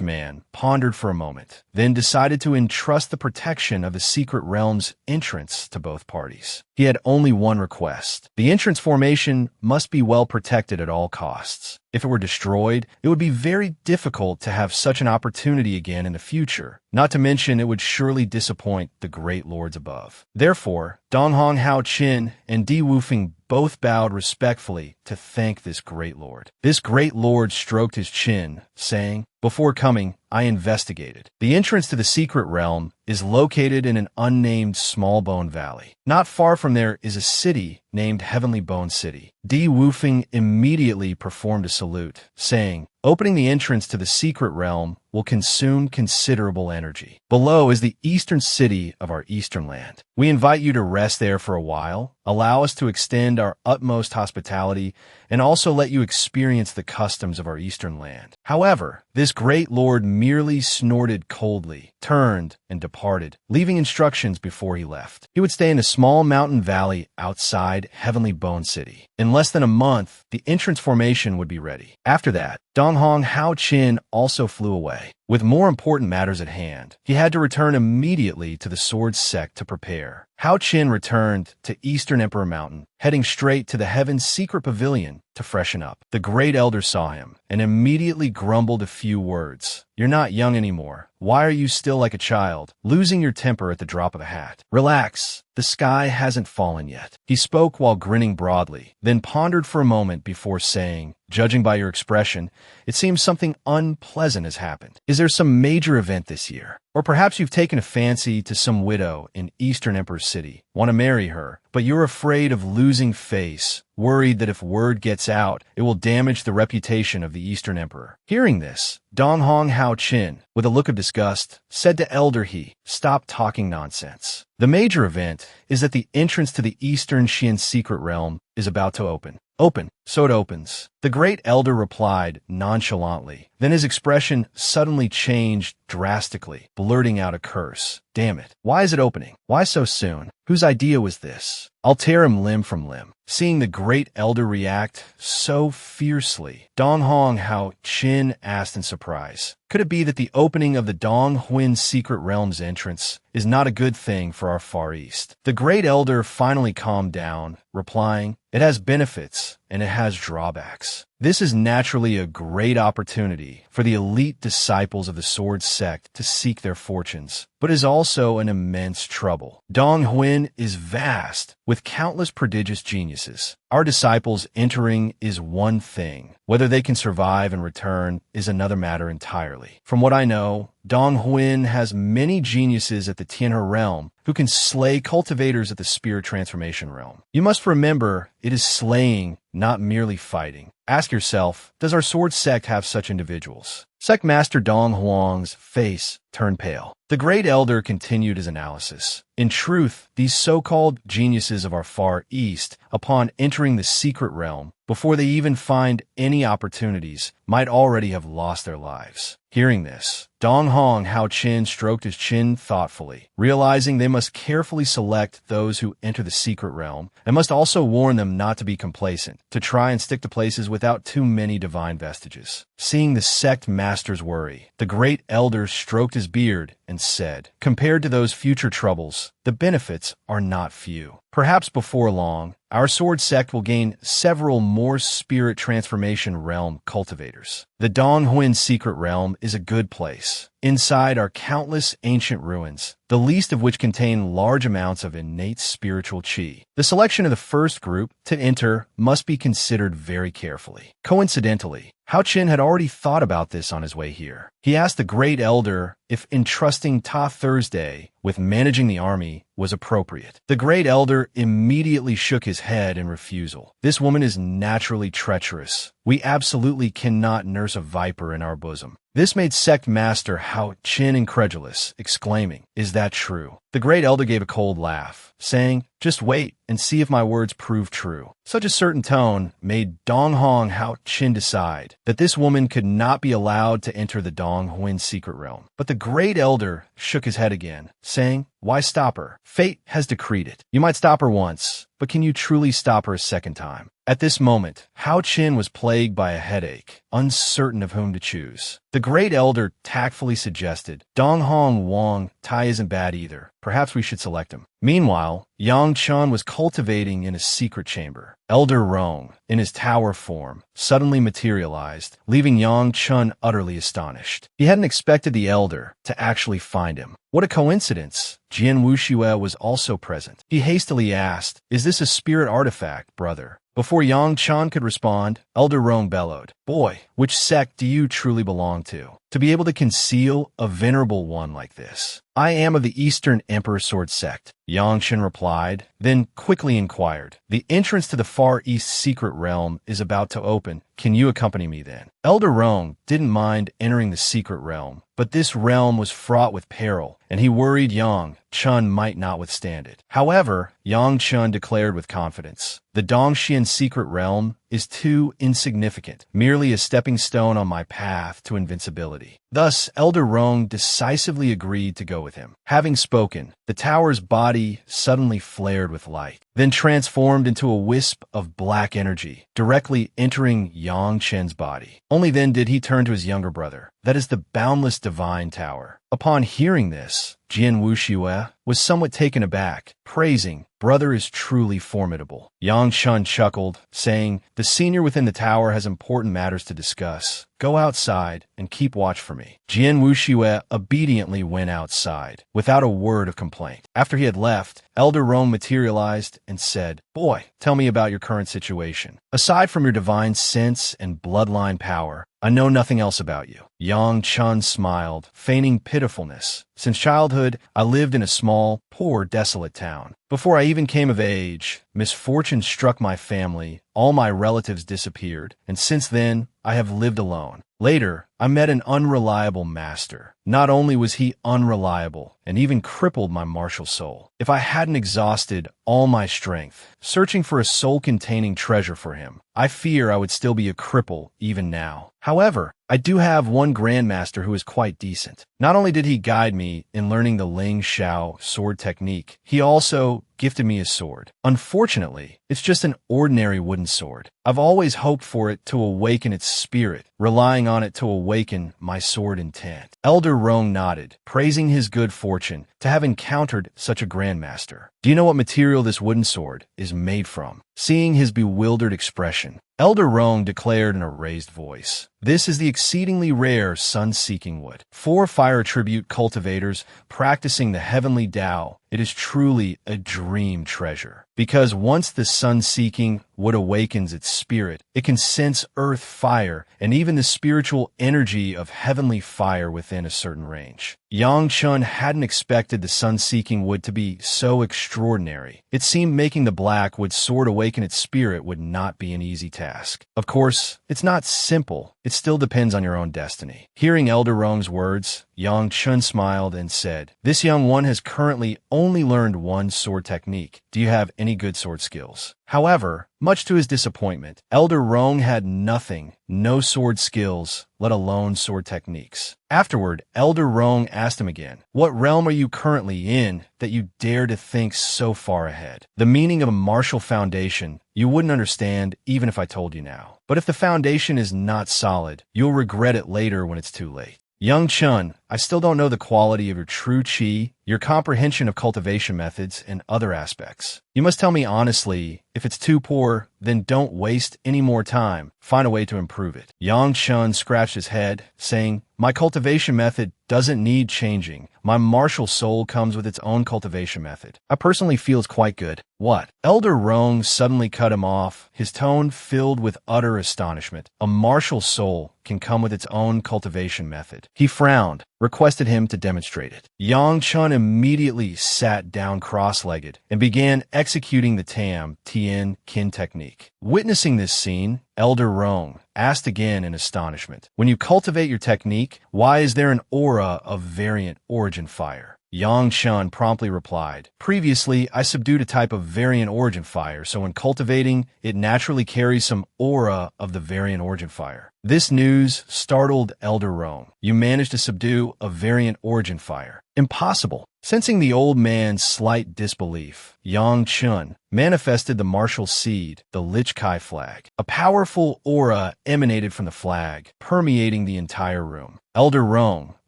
man pondered for a moment, then decided to entrust the protection of the secret realm's entrance to both parties. He had only one request. The entrance formation must be well protected at all costs. If it were destroyed, it would be very difficult to have such an opportunity again in the future. Not to mention, it would surely disappoint the great lords above. Therefore, Dong Hong Hao Chin and Di Wufeng both bowed respectfully to thank this great lord. This great lord stroked his chin, saying, Before coming, I investigated. The entrance to the secret realm is located in an unnamed small bone valley. Not far from there is a city named Heavenly Bone City. Di Wufeng immediately performed a salute, saying, Opening the entrance to the secret realm will consume considerable energy. Below is the eastern city of our eastern land. We invite you to rest there for a while, allow us to extend our utmost hospitality, and also let you experience the customs of our eastern land. However, this great lord merely snorted coldly, turned, and departed, leaving instructions before he left. He would stay in a small mountain valley outside Heavenly Bone City. In less than a month, the entrance formation would be ready. After that, Dong Hong Hao Chin also flew away. With more important matters at hand, he had to return immediately to the Sword Sect to prepare. Hao Chin returned to Eastern Emperor Mountain, heading straight to the Heaven's secret pavilion to freshen up. The great elder saw him and immediately grumbled a few words. You're not young anymore. Why are you still like a child, losing your temper at the drop of a hat? Relax. The sky hasn't fallen yet. He spoke while grinning broadly, then pondered for a moment before saying, judging by your expression, it seems something unpleasant has happened. Is there some major event this year? Or perhaps you've taken a fancy to some widow in Eastern Emperor City, want to marry her, but you're afraid of losing face, worried that if word gets out, it will damage the reputation of the Eastern Emperor. Hearing this, Dong Hong Hao Chin, with a look of disgust, said to Elder He, stop talking nonsense. The major event is that the entrance to the Eastern Xian secret realm is about to open. Open, so it opens. The great elder replied nonchalantly. Then his expression suddenly changed drastically, blurting out a curse. Damn it. Why is it opening? Why so soon? Whose idea was this? I'll tear him limb from limb. Seeing the great elder react so fiercely, Dong Hong Hao Chin asked in surprise, could it be that the opening of the Dong Huin secret realm's entrance is not a good thing for our Far East? The great elder finally calmed down, replying, it has benefits and it has drawbacks. This is naturally a great opportunity for the elite disciples of the Sword Sect to seek their fortunes, but is also an immense trouble. Dong Huin is vast, with countless prodigious geniuses. Our disciples entering is one thing. Whether they can survive and return is another matter entirely. From what I know, Dong Huin has many geniuses at the Tianhe realm who can slay cultivators at the Spirit Transformation realm. You must remember, it is slaying, not merely fighting. Ask yourself, does our sword sect have such individuals? Sect Master Dong Huang's face turned pale. The great elder continued his analysis. In truth, these so-called geniuses of our Far East, upon entering the secret realm, before they even find any opportunities, might already have lost their lives. Hearing this, Dong Hong Hao Chin stroked his chin thoughtfully, realizing they must carefully select those who enter the secret realm, and must also warn them not to be complacent, to try and stick to places without too many divine vestiges. Seeing the sect master's worry, the great elder stroked his beard and said, compared to those future troubles, the benefits are not few. Perhaps before long, our sword sect will gain several more spirit transformation realm cultivators. The Dong Huin secret realm is a good place. Inside are countless ancient ruins, the least of which contain large amounts of innate spiritual chi. The selection of the first group to enter must be considered very carefully. Coincidentally, Hao Chin had already thought about this on his way here. He asked the great elder if entrusting Ta Thursday with managing the army was appropriate. The great elder immediately shook his head in refusal. This woman is naturally treacherous. We absolutely cannot nurse a viper in our bosom. This made Sect Master Hao Chin incredulous, exclaiming, is that true? The great elder gave a cold laugh, saying, just wait and see if my words prove true. Such a certain tone made Dong Hong Hao Chin decide that this woman could not be allowed to enter the Dong Huin secret realm. But the great elder shook his head again, saying, why stop her? Fate has decreed it. You might stop her once, but can you truly stop her a second time? At this moment, Hao Chin was plagued by a headache, uncertain of whom to choose. The great elder tactfully suggested, Dong Hong Wang Tai isn't bad either. Perhaps we should select him. Meanwhile, Yang Chun was cultivating in a secret chamber. Elder Rong, in his tower form, suddenly materialized, leaving Yang Chun utterly astonished. He hadn't expected the elder to actually find him. What a coincidence! Jian Wuxue was also present. He hastily asked, is this a spirit artifact, brother? Before Yang Chan could respond, Elder Rong bellowed, boy, which sect do you truly belong to be able to conceal a venerable one like this? I am of the Eastern Emperor Sword Sect, Yang Chen replied, then quickly inquired, the entrance to the Far East secret realm is about to open. Can you accompany me then? Elder Rong didn't mind entering the secret realm, but this realm was fraught with peril, and he worried Yang Chun might not withstand it. However, Yang Chun declared with confidence, the Dongxian secret realm is too insignificant, merely a stepping stone on my path to invincibility. Thus, Elder Rong decisively agreed to go with him. Having spoken, the tower's body suddenly flared with light, then transformed into a wisp of black energy, directly entering Yang Chen's body. Only then did he turn to his younger brother. That is the boundless divine tower. Upon hearing this, Jian Wuxue was somewhat taken aback, praising, brother is truly formidable. Yang Chun chuckled, saying, the senior within the tower has important matters to discuss. Go outside and keep watch for me. Jian Wuxue obediently went outside, without a word of complaint. After he had left, Elder Rong materialized and said, "Boy, tell me about your current situation. Aside from your divine sense and bloodline power, I know nothing else about you." Yang Chun smiled, feigning pitifulness. "Since childhood, I lived in a small, poor, desolate town. Before I even came of age, misfortune struck my family, all my relatives disappeared, and since then, I have lived alone. Later, I met an unreliable master. Not only was he unreliable, and even crippled my martial soul. If I hadn't exhausted all my strength, searching for a soul-containing treasure for him, I fear I would still be a cripple even now. However, I do have one grandmaster who is quite decent. Not only did he guide me in learning the Ling Xiao sword technique, he also gifted me a sword. Unfortunately, it's just an ordinary wooden sword. I've always hoped for it to awaken its spirit, relying on it to awaken my sword intent." Elder Rong nodded, praising his good fortune to have encountered such a grandmaster. "Do you know what material this wooden sword is made from?" Seeing his bewildered expression, Elder Rong declared in a raised voice, "This is the exceedingly rare sun-seeking wood. For fire tribute cultivators practicing the heavenly Tao, it is truly a dream treasure. Because once the sun-seeking wood awakens its spirit, it can sense earth fire and even the spiritual energy of heavenly fire within a certain range." Yang Chun hadn't expected the sun-seeking wood to be so extraordinary. It seemed making the black wood sword awaken its spirit would not be an easy task. Of course, it's not simple. It still depends on your own destiny. Hearing Elder Rong's words, Yang Chun smiled and said, "This young one has currently only learned one sword technique. Do you have any good sword skills?" However, much to his disappointment, Elder Rong had nothing, no sword skills, let alone sword techniques. Afterward, Elder Rong asked him again, "What realm are you currently in that you dare to think so far ahead? The meaning of a martial foundation you wouldn't understand even if I told you now. But if the foundation is not solid, you'll regret it later when it's too late." "Young Chun, I still don't know the quality of your true chi, your comprehension of cultivation methods, and other aspects. You must tell me honestly. If it's too poor, then don't waste any more time. Find a way to improve it." Yang Chun scratched his head, saying, "My cultivation method doesn't need changing. My martial soul comes with its own cultivation method. I personally feel it's quite good." "What?" Elder Rong suddenly cut him off, his tone filled with utter astonishment. "A martial soul can come with its own cultivation method." He frowned, requested him to demonstrate it. Yang Chun immediately sat down cross-legged and began executing the Tien Kin technique. Witnessing this scene, Elder Rong asked again in astonishment, "When you cultivate your technique, why is there an aura of variant origin fire?" Yang Chun promptly replied, "Previously, I subdued a type of variant origin fire, so when cultivating, it naturally carries some aura of the variant origin fire." This news startled Elder Rong. "You managed to subdue a variant origin fire? Impossible." Sensing the old man's slight disbelief, Yang Chun manifested the martial seed, the Lich Kai flag. A powerful aura emanated from the flag, permeating the entire room. Elder Rong,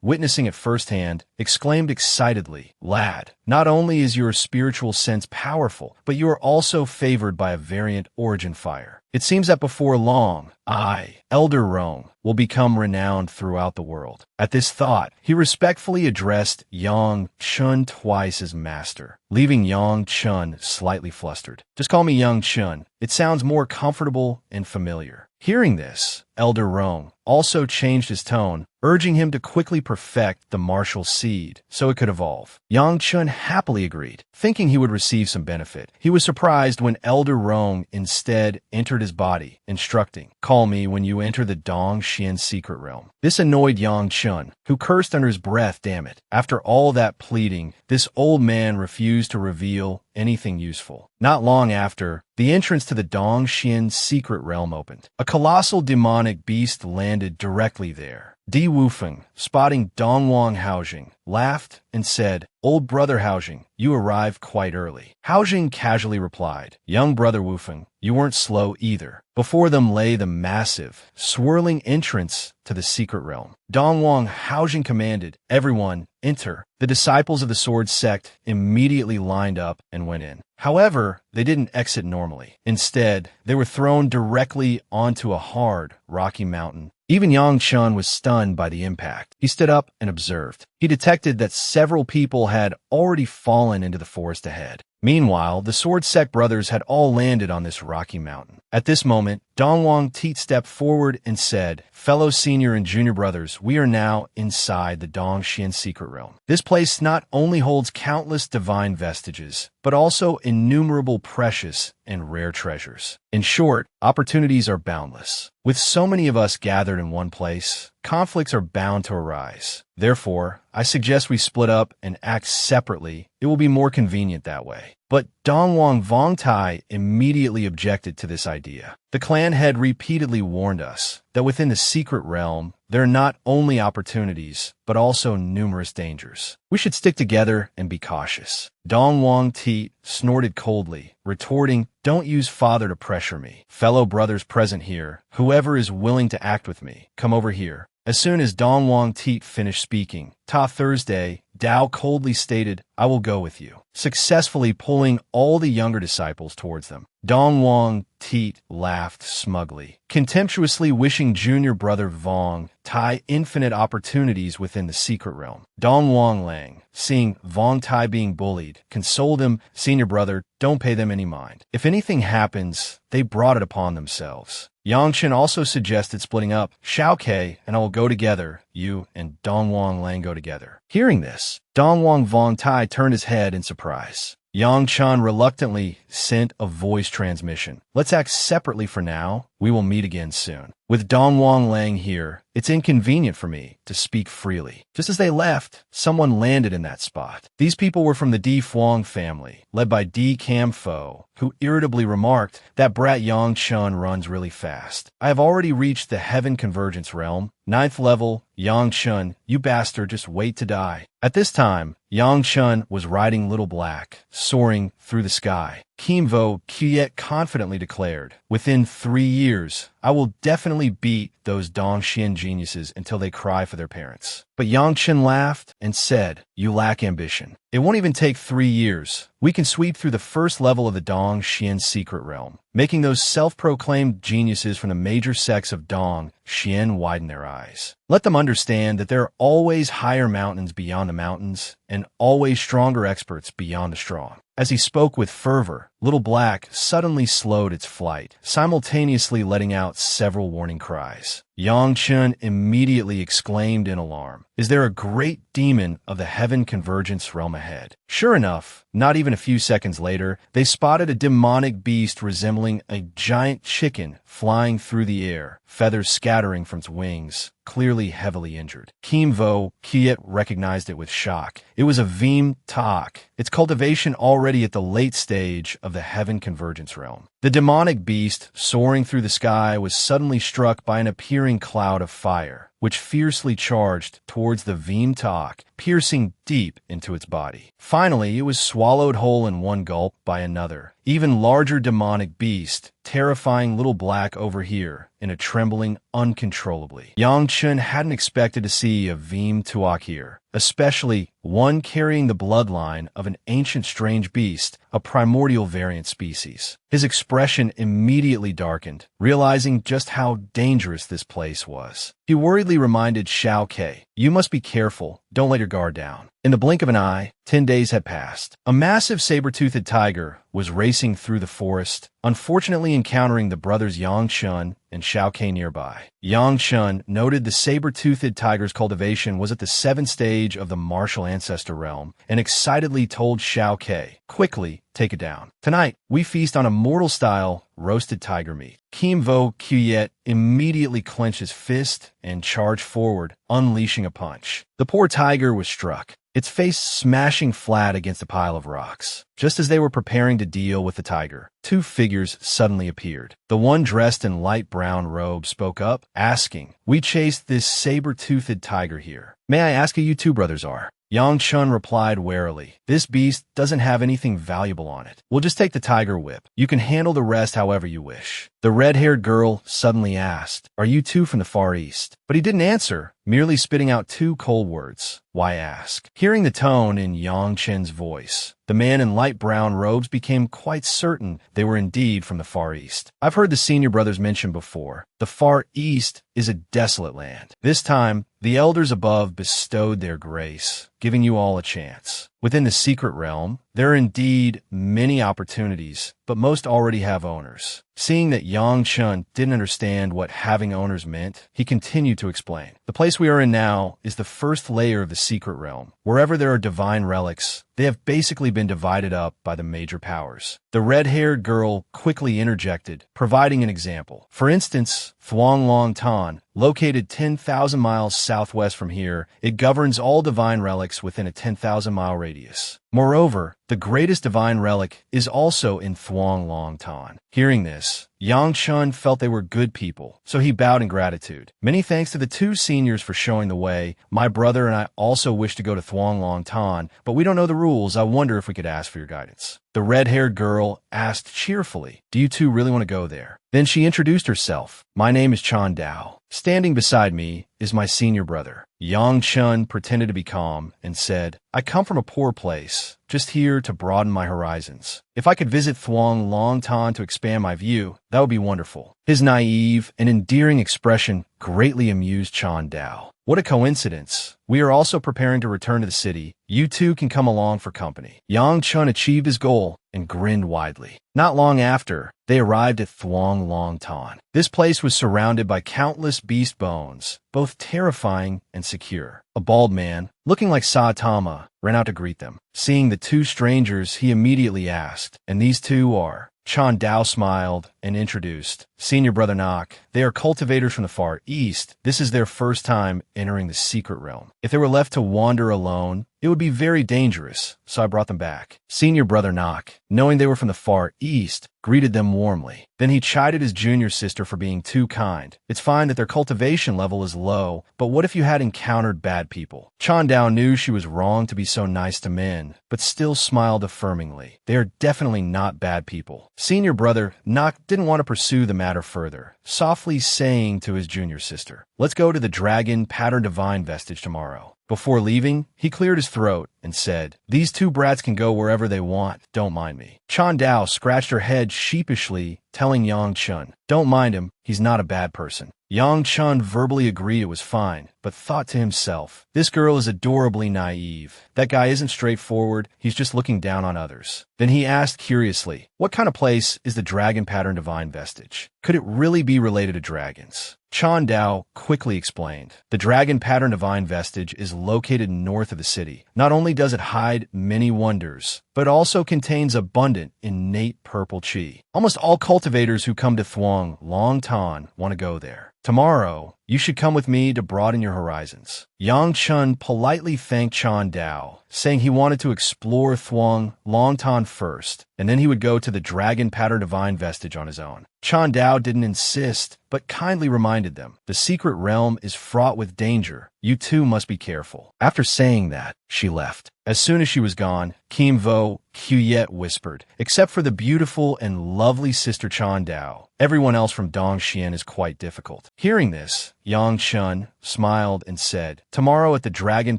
witnessing it firsthand, exclaimed excitedly, "Lad, not only is your spiritual sense powerful, but you are also favored by a variant origin fire. It seems that before long, I, Elder Rong, will become renowned throughout the world." At this thought, he respectfully addressed Yang Chun twice as master, leaving Yang Chun slightly flustered. "Just call me Yang Chun. It sounds more comfortable and familiar." Hearing this, Elder Rong also changed his tone, urging him to quickly perfect the martial seed so it could evolve. Yang Chun happily agreed, thinking he would receive some benefit. He was surprised when Elder Rong instead entered his body, instructing, "Call me when you enter the Dong Xian secret realm." This annoyed Yang Chun, who cursed under his breath, "Damn it." After all that pleading, this old man refused to reveal anything useful. Not long after, the entrance to the Dong Xian secret realm opened. A colossal demonic beast landed directly there. Di Wufeng, spotting Dongwang Haojing, laughed and said, "Old brother Haojing, you arrived quite early." Haojing casually replied, "Young brother Wufeng, you weren't slow either." Before them lay the massive, swirling entrance to the secret realm. Dongwang Haojing commanded, "Everyone, enter." The disciples of the Sword Sect immediately lined up and went in. However, they didn't exit normally. Instead, they were thrown directly onto a hard, rocky mountain. Even Yang Chun was stunned by the impact. He stood up and observed. He detected that several people had already fallen into the forest ahead. Meanwhile, the Sword Sect brothers had all landed on this rocky mountain. At this moment, Dongwang Teet stepped forward and said, "Fellow senior and junior brothers, we are now inside the Dongxian secret realm. This place not only holds countless divine vestiges, but also innumerable precious and rare treasures. In short, opportunities are boundless. With so many of us gathered in one place, conflicts are bound to arise. Therefore, I suggest we split up and act separately. It will be more convenient that way." But Dongwang Vongtai immediately objected to this idea. The clan head repeatedly warned us that within the secret realm, there are not only opportunities, but also numerous dangers. We should stick together and be cautious. Dongwang Teet snorted coldly, retorting, "Don't use father to pressure me. Fellow brothers present here, whoever is willing to act with me, come over here." As soon as Dongwang Teet finished speaking, Ta Thursday, Dao coldly stated, "I will go with you," successfully pulling all the younger disciples towards them. Dongwang Teet laughed smugly, contemptuously wishing junior brother Vong Tai infinite opportunities within the secret realm. Dongwang Lang, seeing Vong Tai being bullied, consoled him, "Senior brother, don't pay them any mind. If anything happens, they brought it upon themselves." Yang Chen also suggested splitting up. "Xiao Ke and I will go together. You and Dongwang Lang go together." Hearing this, Dongwang Vong Tai turned his head in surprise. Yang Chan reluctantly sent a voice transmission. "Let's act separately for now. We will meet again soon. With Dongwang Lang here, it's inconvenient for me to speak freely." Just as they left, someone landed in that spot. These people were from the Di Fuang family, led by Di Cam Fo, who irritably remarked, "That brat Yang Chun runs really fast. I have already reached the Heaven Convergence realm. 9th level, Yang Chun, you bastard, just wait to die." At this time, Yang Chun was riding Little Black, soaring through the sky. Kim Vo Kiet confidently declared, "Within 3 years, I will definitely beat those Dongxian geniuses until they cry for their parents." But Yang Chen laughed and said, "You lack ambition. It won't even take 3 years. We can sweep through the first level of the Dongxian secret realm, making those self-proclaimed geniuses from the major sects of Dong Xian widen their eyes. Let them understand that there are always higher mountains beyond the mountains, and always stronger experts beyond the strong." As he spoke with fervor, Little Black suddenly slowed its flight, simultaneously letting out several warning cries. Yang Chun immediately exclaimed in alarm, "Is there a great demon of the Heaven Convergence realm ahead?" Sure enough, not even a few seconds later, they spotted a demonic beast resembling a giant chicken flying through the air, feathers scattering from its wings, clearly heavily injured. Kim Vo Kiet recognized it with shock. It was a Veem Tak, its cultivation already at the late stage of the Heaven Convergence realm. The demonic beast, soaring through the sky, was suddenly struck by an appearing cloud of fire, which fiercely charged towards the Veem Tak, piercing deep into its body. Finally, it was swallowed whole in one gulp by another, even larger demonic beast, terrifying Little Black over here in a trembling uncontrollably. Yang Chun hadn't expected to see a Veem Tuak here, especially one carrying the bloodline of an ancient strange beast, a primordial variant species. His expression immediately darkened, realizing just how dangerous this place was. He worriedly reminded Xiao Ke, "You must be careful. Don't let your guard down." In the blink of an eye, 10 days had passed. A massive saber-toothed tiger was racing through the forest, unfortunately encountering the brothers Yang Chun and Xiao Ke nearby. Yang Chun noted the saber-toothed tiger's cultivation was at the 7th stage of the martial ancestor realm, and excitedly told Xiao Ke, "Quickly, take it down. Tonight, we feast on immortal-style roasted tiger meat." Kim Vo Kiet immediately clenched his fist and charged forward, unleashing a punch. The poor tiger was struck, its face smashing flat against a pile of rocks. Just as they were preparing to deal with the tiger, 2 figures suddenly appeared. The one dressed in light brown robe spoke up, asking, "We chased this saber-toothed tiger here. May I ask who you 2 brothers are?" Yang Chun replied warily. This beast doesn't have anything valuable on it. We'll just take the tiger whip. You can handle the rest however you wish. The red-haired girl suddenly asked, Are you two from the Far East? But he didn't answer, merely spitting out two cold words. Why ask? Hearing the tone in Yang Chen's voice, the man in light brown robes became quite certain they were indeed from the Far East. I've heard the senior brothers mention before, the Far East is a desolate land. This time, the elders above bestowed their grace, giving you all a chance. Within the secret realm, there are indeed many opportunities, but most already have owners. Seeing that Yang Chun didn't understand what having owners meant, he continued to explain. The place we are in now is the first layer of the secret realm. Wherever there are divine relics, they have basically been divided up by the major powers. The red-haired girl quickly interjected, providing an example. For instance, Thuong Long Tan, located 10,000 miles southwest from here, it governs all divine relics within a 10,000-mile radius. Moreover, the greatest divine relic is also in Thuong Long Tan. Hearing this, Yang Chun felt they were good people, so he bowed in gratitude. Many thanks to the two seniors for showing the way. My brother and I also wish to go to Thuong Long Tan, but we don't know the rules. I wonder if we could ask for your guidance. The red-haired girl asked cheerfully, Do you two really want to go there? Then she introduced herself. My name is Chan Dao. Standing beside me is my senior brother. Yang Chun pretended to be calm and said, I come from a poor place, just here to broaden my horizons. If I could visit Thuong Long Tan to expand my view, that would be wonderful. His naive and endearing expression greatly amused Chan Dao. What a coincidence. We are also preparing to return to the city. You two can come along for company. Yang Chun achieved his goal and grinned widely. Not long after, they arrived at Thuong Long Tan. This place was surrounded by countless beast bones, both terrifying and secure. A bald man, looking like Saitama, ran out to greet them. Seeing the two strangers, he immediately asked, And these two are? Chan Dao smiled and introduced, Senior Brother Nok. They are cultivators from the Far East. This is their first time entering the secret realm. If they were left to wander alone, it would be very dangerous, so I brought them back. Senior Brother Nok, knowing they were from the Far East, greeted them warmly. Then he chided his junior sister for being too kind. It's fine that their cultivation level is low, but what if you had encountered bad people? Chan Dao knew she was wrong to be so nice to men, but still smiled affirmingly. They are definitely not bad people. Senior Brother Nok didn't want to pursue the matter further, softly saying to his junior sister, Let's go to the Dragon Pattern Divine Vestage tomorrow. Before leaving, he cleared his throat and said, These two brats can go wherever they want, don't mind me. Chan Dao scratched her head sheepishly, telling Yang Chun, Don't mind him, he's not a bad person. Yang Chun verbally agreed it was fine, but thought to himself, This girl is adorably naive. That guy isn't straightforward, he's just looking down on others. Then he asked curiously, What kind of place is the Dragon Pattern Divine Vestige? Could it really be related to dragons? Chan Dao quickly explained, The Dragon Pattern Divine Vestige is located north of the city. Not only does it hide many wonders, but also contains abundant innate purple chi. Almost all cultivators who come to Thuong Long Tan want to go there. Tomorrow, you should come with me to broaden your horizons. Yang Chun politely thanked Chan Dao, saying he wanted to explore Thuong Long Tan first, and then he would go to the Dragon Pattern Divine Vestige on his own. Chan Dao didn't insist, but kindly reminded them, The secret realm is fraught with danger. You too must be careful. After saying that, she left. As soon as she was gone, Kim Vo Quyet whispered, Except for the beautiful and lovely sister Chan Dao, everyone else from Dongxian is quite difficult. Hearing this, Yang Chun smiled and said, Tomorrow at the Dragon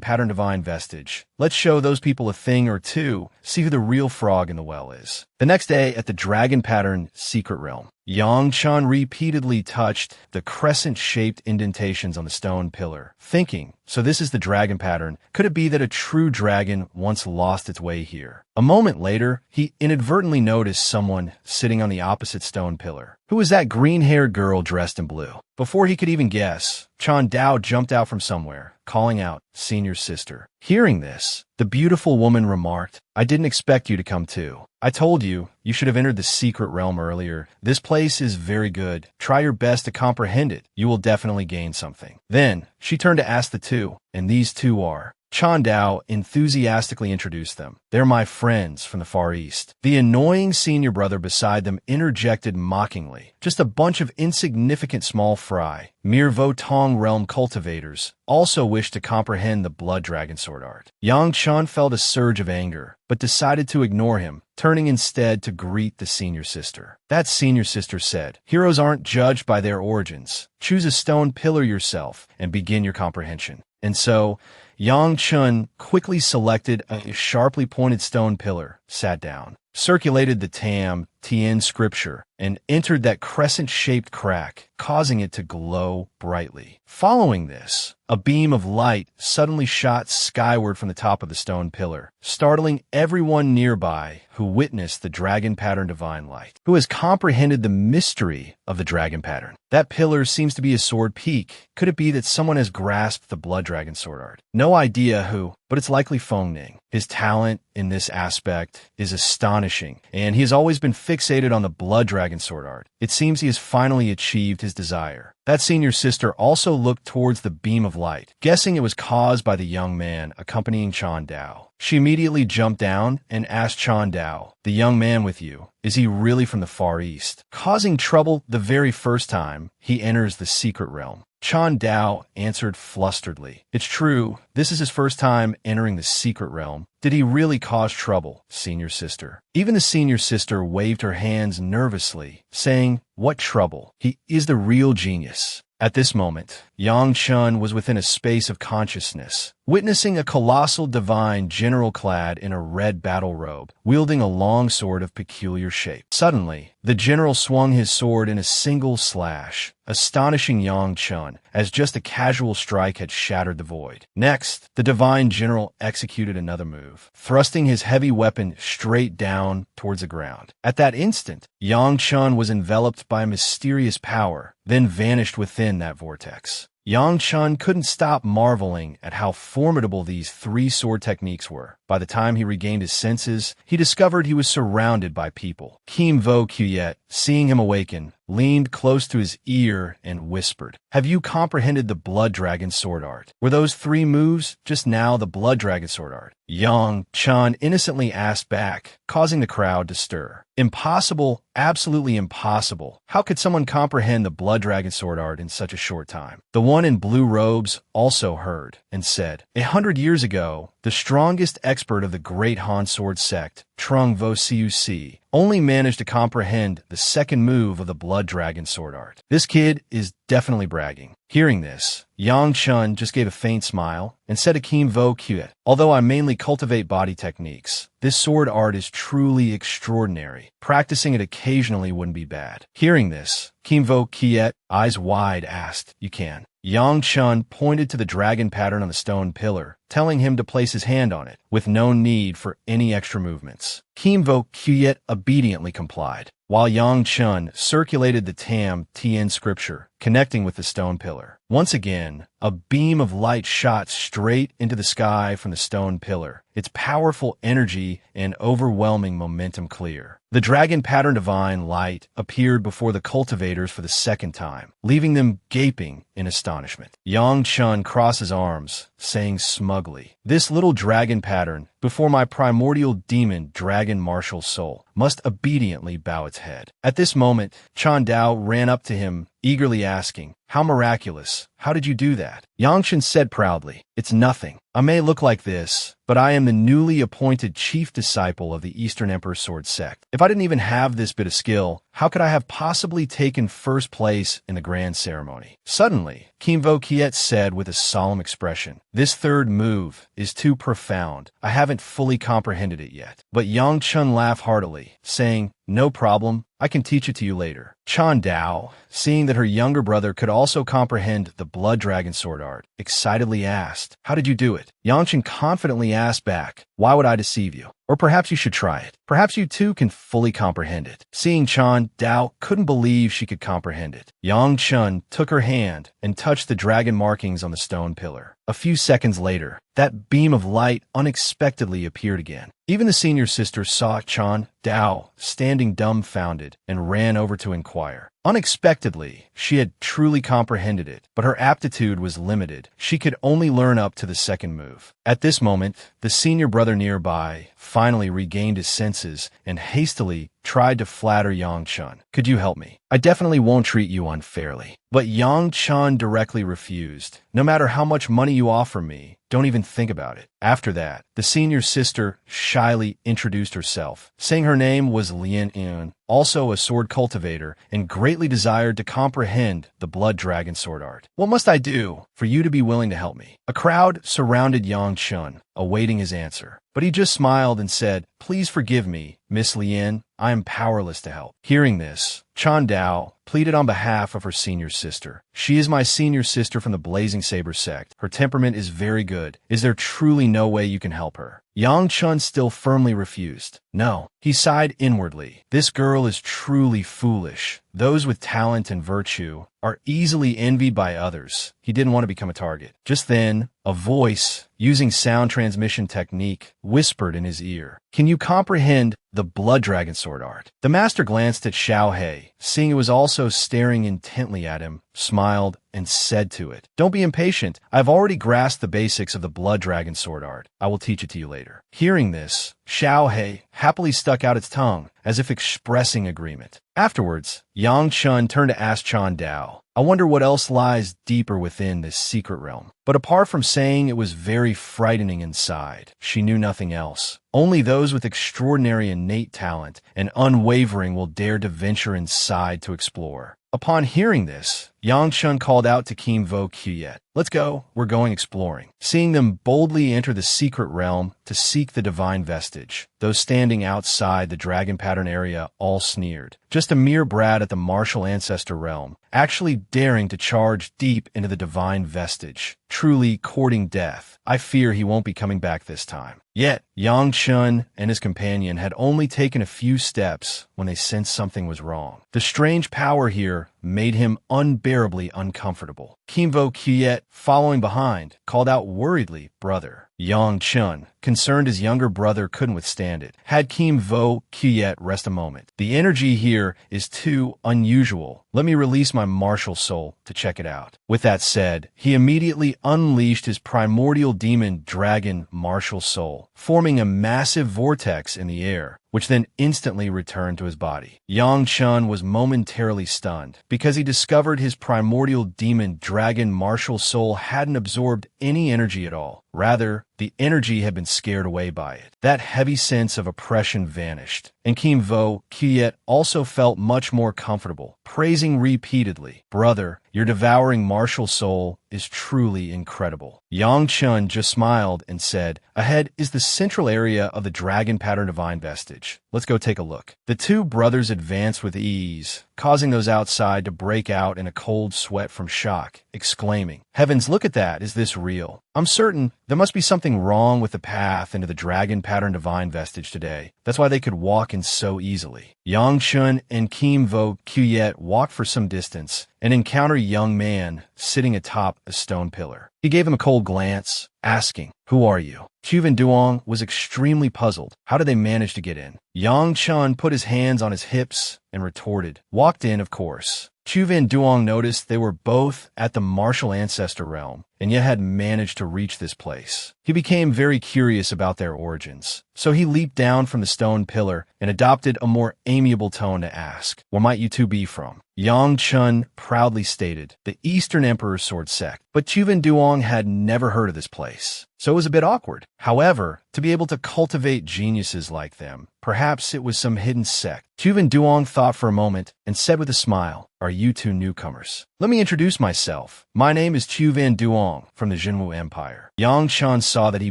Pattern Divine Vestige, let's show those people a thing or two, see who the real frog in the well is. The next day at the Dragon Pattern Secret Realm, Yang Chun repeatedly touched the crescent-shaped indentations on the stone pillar, thinking, So this is the dragon pattern. Could it be that a true dragon once lost its way here? A moment later, he inadvertently noticed someone sitting on the opposite stone pillar. Who was that green-haired girl dressed in blue? Before he could even guess, Chan Dao jumped out from somewhere, calling out, Senior sister. Hearing this, the beautiful woman remarked, I didn't expect you to come too. I told you, you should have entered the secret realm earlier. This place is very good. Try your best to comprehend it. You will definitely gain something. Then, she turned to ask the two, And these two are? Chan Dao enthusiastically introduced them. "They're my friends from the Far East." The annoying senior brother beside them interjected mockingly. "Just a bunch of insignificant small fry, mere Votong realm cultivators, also wish to comprehend the blood dragon sword art." Yang Chun felt a surge of anger, but decided to ignore him, turning instead to greet the senior sister. That senior sister said, "Heroes aren't judged by their origins. Choose a stone pillar yourself and begin your comprehension." And so, Yang Chun quickly selected a sharply pointed stone pillar, sat down, circulated the Tian scripture, and entered that crescent-shaped crack, causing it to glow brightly. Following this, a beam of light suddenly shot skyward from the top of the stone pillar, startling everyone nearby who witnessed the dragon pattern divine light. Who has comprehended the mystery of the dragon pattern? That pillar seems to be a sword peak. Could it be that someone has grasped the blood dragon sword art? No idea who, but it's likely Feng Ning. His talent in this aspect is astonishing, and he has always been fixated on the blood dragon sword art. It seems he has finally achieved his desire. That senior sister also looked towards the beam of light, guessing it was caused by the young man accompanying Chan Dao. She immediately jumped down and asked Chan Dao, "The young man with you, is he really from the Far East, causing trouble the very first time he enters the secret realm?" Chan Dao answered flusteredly, "It's true, this is his first time entering the secret realm. Did he really cause trouble, senior sister?" Even the senior sister waved her hands nervously, saying, "What trouble? He is the real genius." At this moment, Yang Chun was within a space of consciousness, witnessing a colossal divine general clad in a red battle robe, wielding a long sword of peculiar shape. Suddenly, the general swung his sword in a single slash, astonishing Yang Chun, as just a casual strike had shattered the void. Next, the divine general executed another move, thrusting his heavy weapon straight down towards the ground. At that instant, Yang Chun was enveloped by a mysterious power, then vanished within that vortex. Yang Chun couldn't stop marveling at how formidable these three sword techniques were. By the time he regained his senses, he discovered he was surrounded by people. Kim Vo Kuyet, seeing him awaken, leaned close to his ear and whispered, "Have you comprehended the blood dragon sword art? Were those three moves just now the blood dragon sword art?" Yang Chun innocently asked back, causing the crowd to stir. "Impossible, absolutely impossible. How could someone comprehend the blood dragon sword art in such a short time?" The one in blue robes also heard and said, 100 years ago, the strongest expert of the Great Han Sword Sect, Trung Vo Cuc, only managed to comprehend the second move of the blood dragon sword art. This kid is definitely bragging. Hearing this, Yang Chun just gave a faint smile and said to Kim Vo Kuyet, "Although I mainly cultivate body techniques, this sword art is truly extraordinary. Practicing it occasionally wouldn't be bad." Hearing this, Kim Vo Kuyet, eyes wide, asked, "You can?" Yang Chun pointed to the dragon pattern on the stone pillar, telling him to place his hand on it, with no need for any extra movements. Kim Vo Kuyet obediently complied, while Yang Chun circulated the Tian scripture, connecting with the stone pillar. Once again, a beam of light shot straight into the sky from the stone pillar, its powerful energy and overwhelming momentum clear. The dragon pattern divine light appeared before the cultivators for the second time, leaving them gaping in astonishment. Yang Chun crossed his arms, saying smugly, "This little dragon pattern, before my primordial demon dragon martial soul, must obediently bow its head." At this moment, Chan Dao ran up to him, eagerly asking, "How miraculous! How did you do that?" Yang Chun said proudly, "It's nothing. I may look like this, but I am the newly appointed chief disciple of the Eastern Emperor Sword Sect. If I didn't even have this bit of skill, how could I have possibly taken first place in the grand ceremony?" Suddenly, Kim Vo Kuyet said with a solemn expression, "This third move is too profound. I haven't fully comprehended it yet." But Yang Chun laughed heartily, saying, "No problem. I can teach it to you later." Chan Dao, seeing that her younger brother could also comprehend the blood dragon sword art, excitedly asked, "How did you do it?" Yang Chun confidently asked back, "Why would I deceive you? Or perhaps you should try it. Perhaps you too can fully comprehend it." Seeing Chan Dao couldn't believe she could comprehend it, Yang Chun took her hand and touched the dragon markings on the stone pillar. A few seconds later, that beam of light unexpectedly appeared again. Even the senior sister saw Chan Dao standing dumbfounded and ran over to inquire, Unexpectedly, she had truly comprehended it, but her aptitude was limited. She could only learn up to the second move. At this moment, the senior brother nearby finally regained his senses and hastily tried to flatter Yang Chun. "Could you help me? I definitely won't treat you unfairly." But Yang Chun directly refused. "No matter how much money you offer me, don't even think about it." After that, the senior sister shyly introduced herself, saying her name was Linhai, also a sword cultivator, and greatly desired to comprehend the blood dragon sword art. "What must I do for you to be willing to help me?" A crowd surrounded Yang Chun, awaiting his answer. But he just smiled and said, "Please forgive me, Miss Lien. I am powerless to help." Hearing this, Chan Dao pleaded on behalf of her senior sister. "She is my senior sister from the Blazing Saber sect. Her temperament is very good. Is there truly no way you can help her?" Yang Chun still firmly refused. "No." He sighed inwardly. "This girl is truly foolish. Those with talent and virtue are easily envied by others." He didn't want to become a target. Just then, a voice, using sound transmission technique, whispered in his ear, "Can you comprehend the blood dragon sword art?" The master glanced at Xiao He, seeing it was also staring intently at him, smiled, and said to it, "Don't be impatient. I've already grasped the basics of the blood dragon sword art. I will teach it to you later." Hearing this, Xiao He happily stuck out its tongue, as if expressing agreement. Afterwards, Yang Chun turned to ask Chan Dao, "I wonder what else lies deeper within this secret realm." But apart from saying it was very frightening inside, she knew nothing else. Only those with extraordinary innate talent and unwavering will dare to venture inside to explore. Upon hearing this, Yang Chun called out to Kim Vo Kuyet, "Let's go, we're going exploring." Seeing them boldly enter the secret realm to seek the divine vestige, those standing outside the dragon pattern area all sneered. Just a mere brat at the martial ancestor realm, actually daring to charge deep into the divine vestige, truly courting death. I fear he won't be coming back this time. Yet, Yang Chun and his companion had only taken a few steps when they sensed something was wrong. The strange power here made him unbearably uncomfortable. Kim Vo Kuyet, following behind, called out worriedly, "Brother." Yang Chun, concerned his younger brother couldn't withstand it, had Kim Vo Kuyet rest a moment. "The energy here is too unusual. Let me release my martial soul to check it out." With that said, he immediately unleashed his primordial demon dragon martial soul, forming a massive vortex in the air, which then instantly returned to his body. Yang Chun was momentarily stunned, because he discovered his primordial demon dragon martial soul hadn't absorbed any energy at all. Rather, the energy had been scared away by it. That heavy sense of oppression vanished, and Kim Vo Kuyet also felt much more comfortable, praising repeatedly, "Brother, your devouring martial soul is truly incredible." Yang Chun just smiled and said, "Ahead is the central area of the dragon pattern divine vestige. Let's go take a look." The two brothers advanced with ease, causing those outside to break out in a cold sweat from shock, exclaiming, "Heavens, look at that! Is this real? I'm certain there must be something wrong with the path into the dragon pattern divine vestige today. That's why they could walk in so easily." Yang Chun and Kim Vo Kuyet walked for some distance and encountered a young man sitting atop a stone pillar. He gave him a cold glance, asking, "Who are you?" Chuven Duong was extremely puzzled. How did they manage to get in? Yang Chun put his hands on his hips and retorted, "Walked in, of course." Chuven Duong noticed they were both at the martial ancestor realm, and yet had managed to reach this place. He became very curious about their origins, so he leaped down from the stone pillar and adopted a more amiable tone to ask, "Where might you two be from?" Yang Chun proudly stated, "The Eastern Emperor's Sword Sect," but Chuven Duong had never heard of this place, so it was a bit awkward. However, to be able to cultivate geniuses like them, perhaps it was some hidden sect. Chuven Duong thought for a moment and said with a smile, "Are you two newcomers? Let me introduce myself. My name is Chuven Duong from the Jinwu Empire." Yang Chun saw that he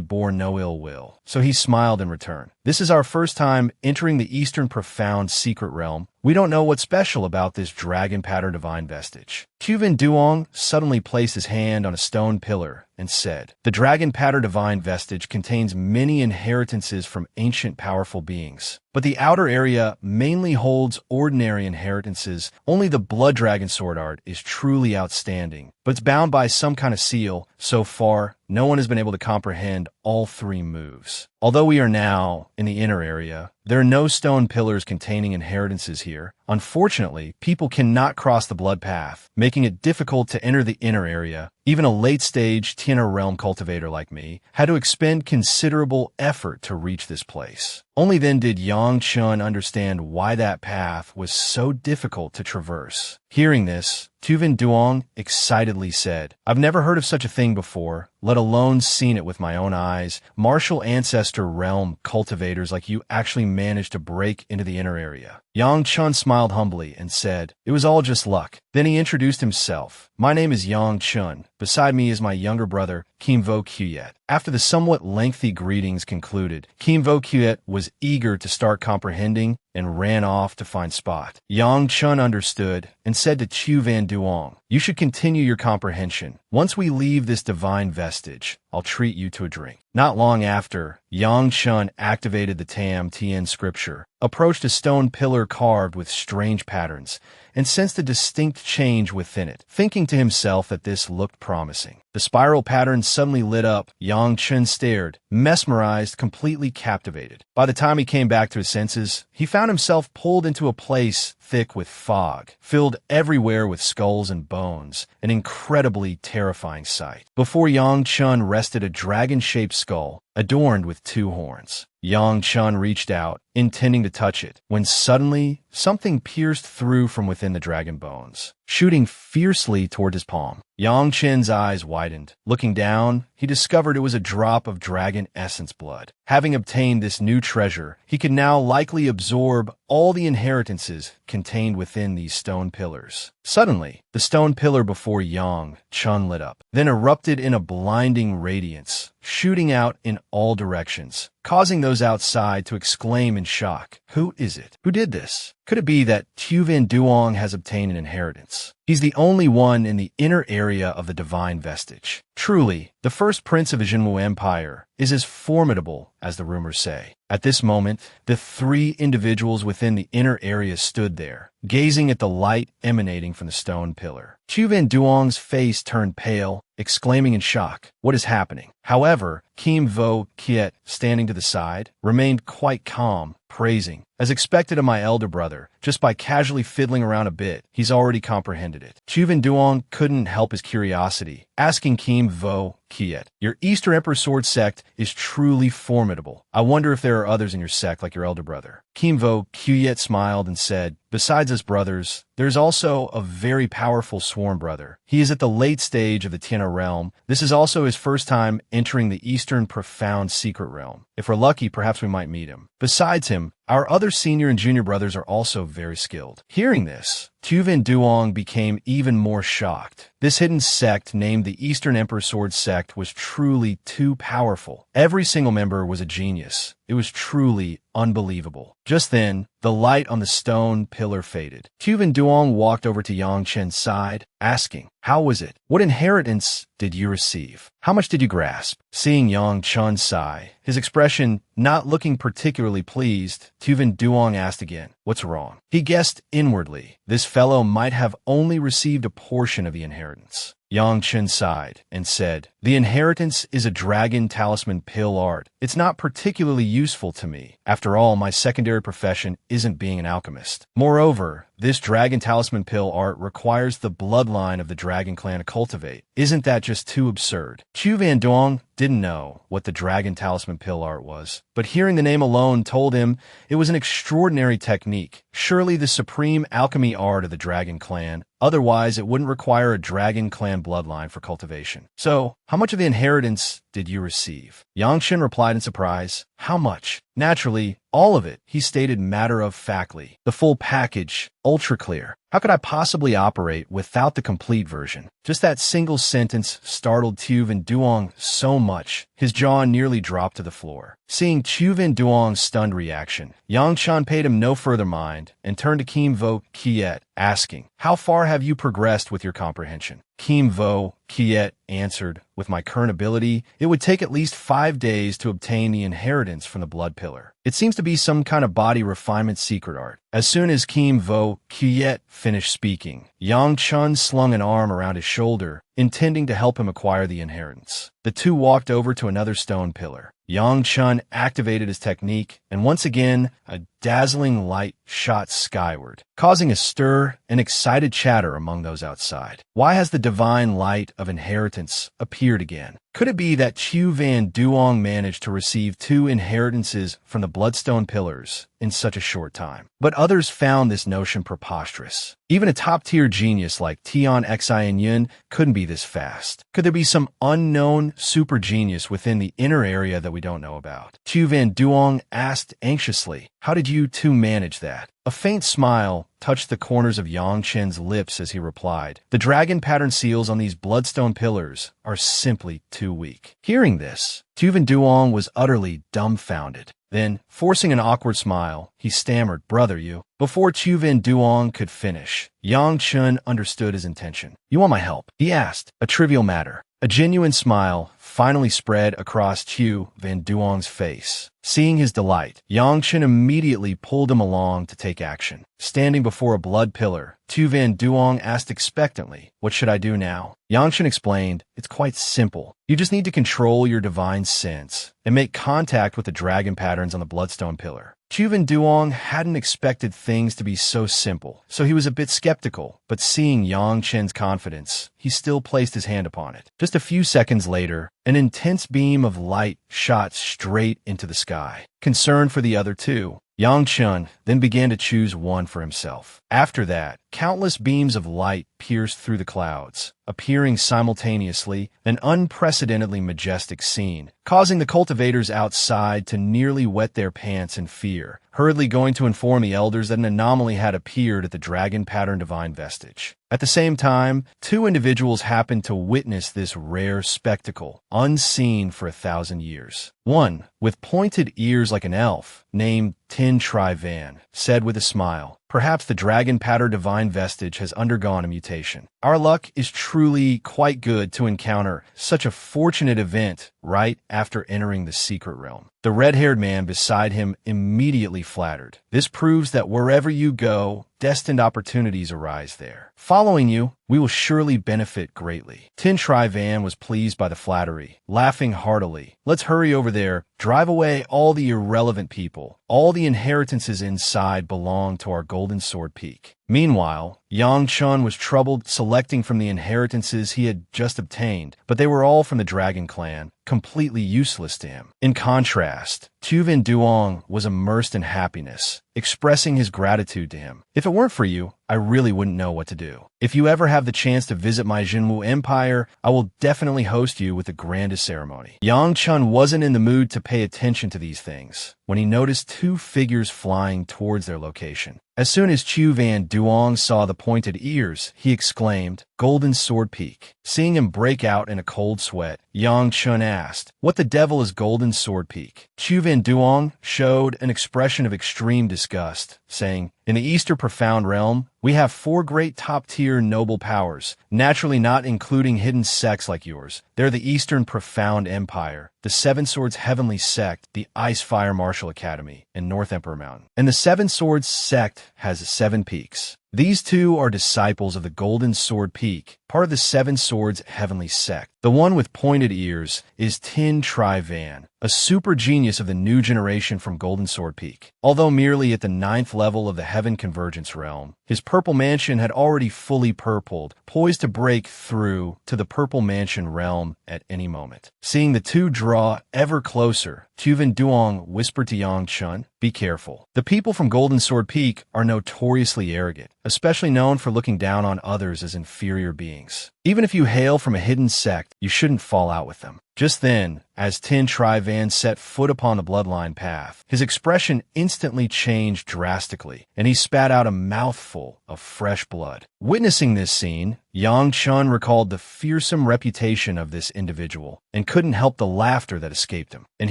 bore no ill will, so he smiled in return. "This is our first time entering the Eastern Profound Secret Realm. We don't know what's special about this dragon pattern divine vestige." Chuven Duong suddenly placed his hand on a stone pillar and said, "The dragon pattern divine vestige contains many inheritances from ancient powerful beings, but the outer area mainly holds ordinary inheritances. Only the blood dragon sword art is truly outstanding, but it's bound by some kind of seal. So far, no one has been able to comprehend all 3 moves. Although we are now in the inner area, there are no stone pillars containing inheritances here. Unfortunately, people cannot cross the blood path, making it difficult to enter the inner area. Even a late-stage Tien Nan realm cultivator like me had to expend considerable effort to reach this place. Only then did Yang Chun understand why that path was so difficult to traverse. Hearing this, Tuvin Duong excitedly said, "I've never heard of such a thing before, let alone seen it with my own eyes. Martial ancestor realm cultivators like you actually managed to break into the inner area." Yang Chun smiled humbly and said, "It was all just luck." Then he introduced himself. "My name is Yang Chun. Beside me is my younger brother, Kim Vo Kyet." After the somewhat lengthy greetings concluded, Kim Vo Kyet was eager to start comprehending and ran off to find Spot. Yang Chun understood and said to Chu Van Duong, "You should continue your comprehension. Once we leave this divine vestige, I'll treat you to a drink." Not long after, Yang Chun activated the Tam Tien scripture, approached a stone pillar carved with strange patterns, and sensed a distinct change within it, thinking to himself that this looked promising. The spiral pattern suddenly lit up. Yang Chun stared, mesmerized, completely captivated. By the time he came back to his senses, he found himself pulled into a place thick with fog, filled everywhere with skulls and bones, an incredibly terrifying sight. Before Yang Chun rested a dragon-shaped skull, adorned with 2 horns. Yang Chun reached out, intending to touch it, when suddenly something pierced through from within the dragon bones, shooting fiercely toward his palm. Yang Chun's eyes widened. Looking down, he discovered it was a drop of dragon essence blood. Having obtained this new treasure, he could now likely absorb all the inheritances contained within these stone pillars. Suddenly, the stone pillar before Yang Chun lit up, then erupted in a blinding radiance, shooting out in all directions, causing those outside to exclaim in shock. "Who is it? Who did this? Could it be that Tuvin Duong has obtained an inheritance? He's the only one in the inner area of the divine vestige. Truly, the first prince of the Jinwu Empire is as formidable as the rumors say." At this moment, the 3 individuals within the inner area stood there, gazing at the light emanating from the stone pillar. Tuvin Duong's face turned pale, exclaiming in shock, "What is happening?" However, Kim Vo Kyet, standing to the side, remained quite calm, praising, "As expected of my elder brother, just by casually fiddling around a bit, he's already comprehended it." Tuvin Duong couldn't help his curiosity, asking Kim Vo Kyet, "Your Eastern Emperor Sword sect is truly formidable. I wonder if there are others in your sect like your elder brother." Kim Vo Kyet smiled and said, "Besides us brothers, there's also a very powerful sworn brother. He is at the late stage of the Tien Nan realm. This is also his first time entering the Eastern Profound Secret Realm. If we're lucky, perhaps we might meet him. Besides him, our other senior and junior brothers are also very skilled." Hearing this, Tuvin Duong became even more shocked. This hidden sect named the Eastern Emperor Sword Sect was truly too powerful. Every single member was a genius. It was truly unbelievable. Just then, the light on the stone pillar faded. Tuvin Duong walked over to Yang Chen's side, asking, "How was it? What inheritance did you receive? How much did you grasp?" Seeing Yang Chun sigh, his expression not looking particularly pleased, Tuvin Duong asked again, "What's wrong?" He guessed inwardly, this fellow might have only received a portion of the inheritance. Yang Chun sighed and said, "The inheritance is a dragon talisman pill art. It's not particularly useful to me. After all, my secondary profession isn't being an alchemist. Moreover, this dragon talisman pill art requires the bloodline of the dragon clan to cultivate. Isn't that just too absurd?" Chu Van Duong didn't know what the dragon talisman pill art was, but hearing the name alone told him it was an extraordinary technique, surely the supreme alchemy art of the dragon clan. Otherwise, it wouldn't require a dragon clan bloodline for cultivation. "So, how much of the inheritance did you receive?" Yang Chen replied in surprise, "How much?" Naturally, all of it, he stated matter-of-factly. The full package, ultra clear. How could I possibly operate without the complete version? Just that single sentence startled Tuvin Duong so much, his jaw nearly dropped to the floor. Seeing Chuvan Duong's stunned reaction, Yang Chan paid him no further mind and turned to Kim Vo Kiet, asking, "How far have you progressed with your comprehension?" Kim Vo Kiet answered, "With my current ability, it would take at least 5 days to obtain the inheritance from the Blood Pillar. It seems to be some kind of body refinement secret art." As soon as Kim Vo Kiet finished speaking, Yang Chun slung an arm around his shoulder, intending to help him acquire the inheritance. The two walked over to another stone pillar. Yang Chun activated his technique, and once again, a dazzling light shot skyward, causing a stir and excited chatter among those outside. Why has the divine light of inheritance appeared again? Could it be that Chu Van Duong managed to receive 2 inheritances from the Bloodstone Pillars in such a short time? But others found this notion preposterous. Even a top-tier genius like Tian Nan couldn't be this fast. Could there be some unknown super genius within the inner area that we don't know about? Chu Van Duong asked anxiously, "How did you two manage that?" A faint smile touched the corners of Yang Chen's lips as he replied, "The dragon pattern seals on these bloodstone pillars are simply too weak." Hearing this, Chu Van Duong was utterly dumbfounded. Then, forcing an awkward smile, he stammered, "Brother, you..." Before Chu Van Duong could finish, Yang Chun understood his intention. "You want my help?" he asked. A trivial matter. A genuine smile finally spread across Chu Van Duong's face. Seeing his delight, Yang Chun immediately pulled him along to take action. Standing before a blood pillar, Chu Van Duong asked expectantly, "What should I do now?" Yang Chun explained, "It's quite simple. You just need to control your divine sense and make contact with the dragon patterns on the bloodstone pillar." Chu Van Duong hadn't expected things to be so simple, so he was a bit skeptical, but seeing Yang Chen's confidence, he still placed his hand upon it. Just a few seconds later, an intense beam of light shot straight into the sky. Concerned for the other two, Yang Chun then began to choose one for himself. After that, countless beams of light pierced through the clouds, appearing simultaneously, an unprecedentedly majestic scene, causing the cultivators outside to nearly wet their pants in fear, hurriedly going to inform the elders that an anomaly had appeared at the dragon pattern divine vestige. At the same time, 2 individuals happened to witness this rare spectacle, unseen for 1,000 years. One, with pointed ears like an elf, named Tin Tri Van, said with a smile, "Perhaps the dragon pattern divine vestige has undergone a mutation. Our luck is truly quite good to encounter such a fortunate event right after entering the secret realm." The red-haired man beside him immediately flattered. "This proves that wherever you go, destined opportunities arise there. Following you, we will surely benefit greatly." Tin Tri Van was pleased by the flattery, laughing heartily. "Let's hurry over there, drive away all the irrelevant people. All the inheritances inside belong to our Golden Sword Peak." Meanwhile, Yang Chun was troubled selecting from the inheritances he had just obtained, but they were all from the Dragon Clan, completely useless to him. In contrast, Chu Van Duong was immersed in happiness, expressing his gratitude to him. "If it weren't for you, I really wouldn't know what to do. If you ever have the chance to visit my Jinwu Empire, I will definitely host you with the grandest ceremony." Yang Chun wasn't in the mood to pay attention to these things when he noticed 2 figures flying towards their location. As soon as Chu Van Duong saw the pointed ears, he exclaimed, "Golden Sword Peak." Seeing him break out in a cold sweat, Yang Chun asked, "What the devil is Golden Sword Peak?" Chu Van Duong showed an expression of extreme disgust, saying, "In the Eastern Profound Realm, we have 4 great top-tier noble powers, naturally not including hidden sects like yours. They're the Eastern Profound Empire, the Seven Swords Heavenly Sect, the Ice Fire Martial Academy, and North Emperor Mountain. And the Seven Swords Sect has 7 peaks. These 2 are disciples of the Golden Sword Peak, part of the Seven Swords Heavenly Sect. The one with pointed ears is Tin Tri Van, a super genius of the new generation from Golden Sword Peak. Although merely at the 9th level of the Heaven Convergence realm, his Purple Mansion had already fully purpled, poised to break through to the Purple Mansion realm at any moment. Seeing the 2 draw ever closer, Chu Van Duong whispered to Yang Chun, "Be careful. The people from Golden Sword Peak are notoriously arrogant, especially known for looking down on others as inferior beings. Even if you hail from a hidden sect, you shouldn't fall out with them." Just then, as Tien Van set foot upon the bloodline path, his expression instantly changed drastically, and he spat out a mouthful of fresh blood. Witnessing this scene, Yang Chun recalled the fearsome reputation of this individual and couldn't help the laughter that escaped him. And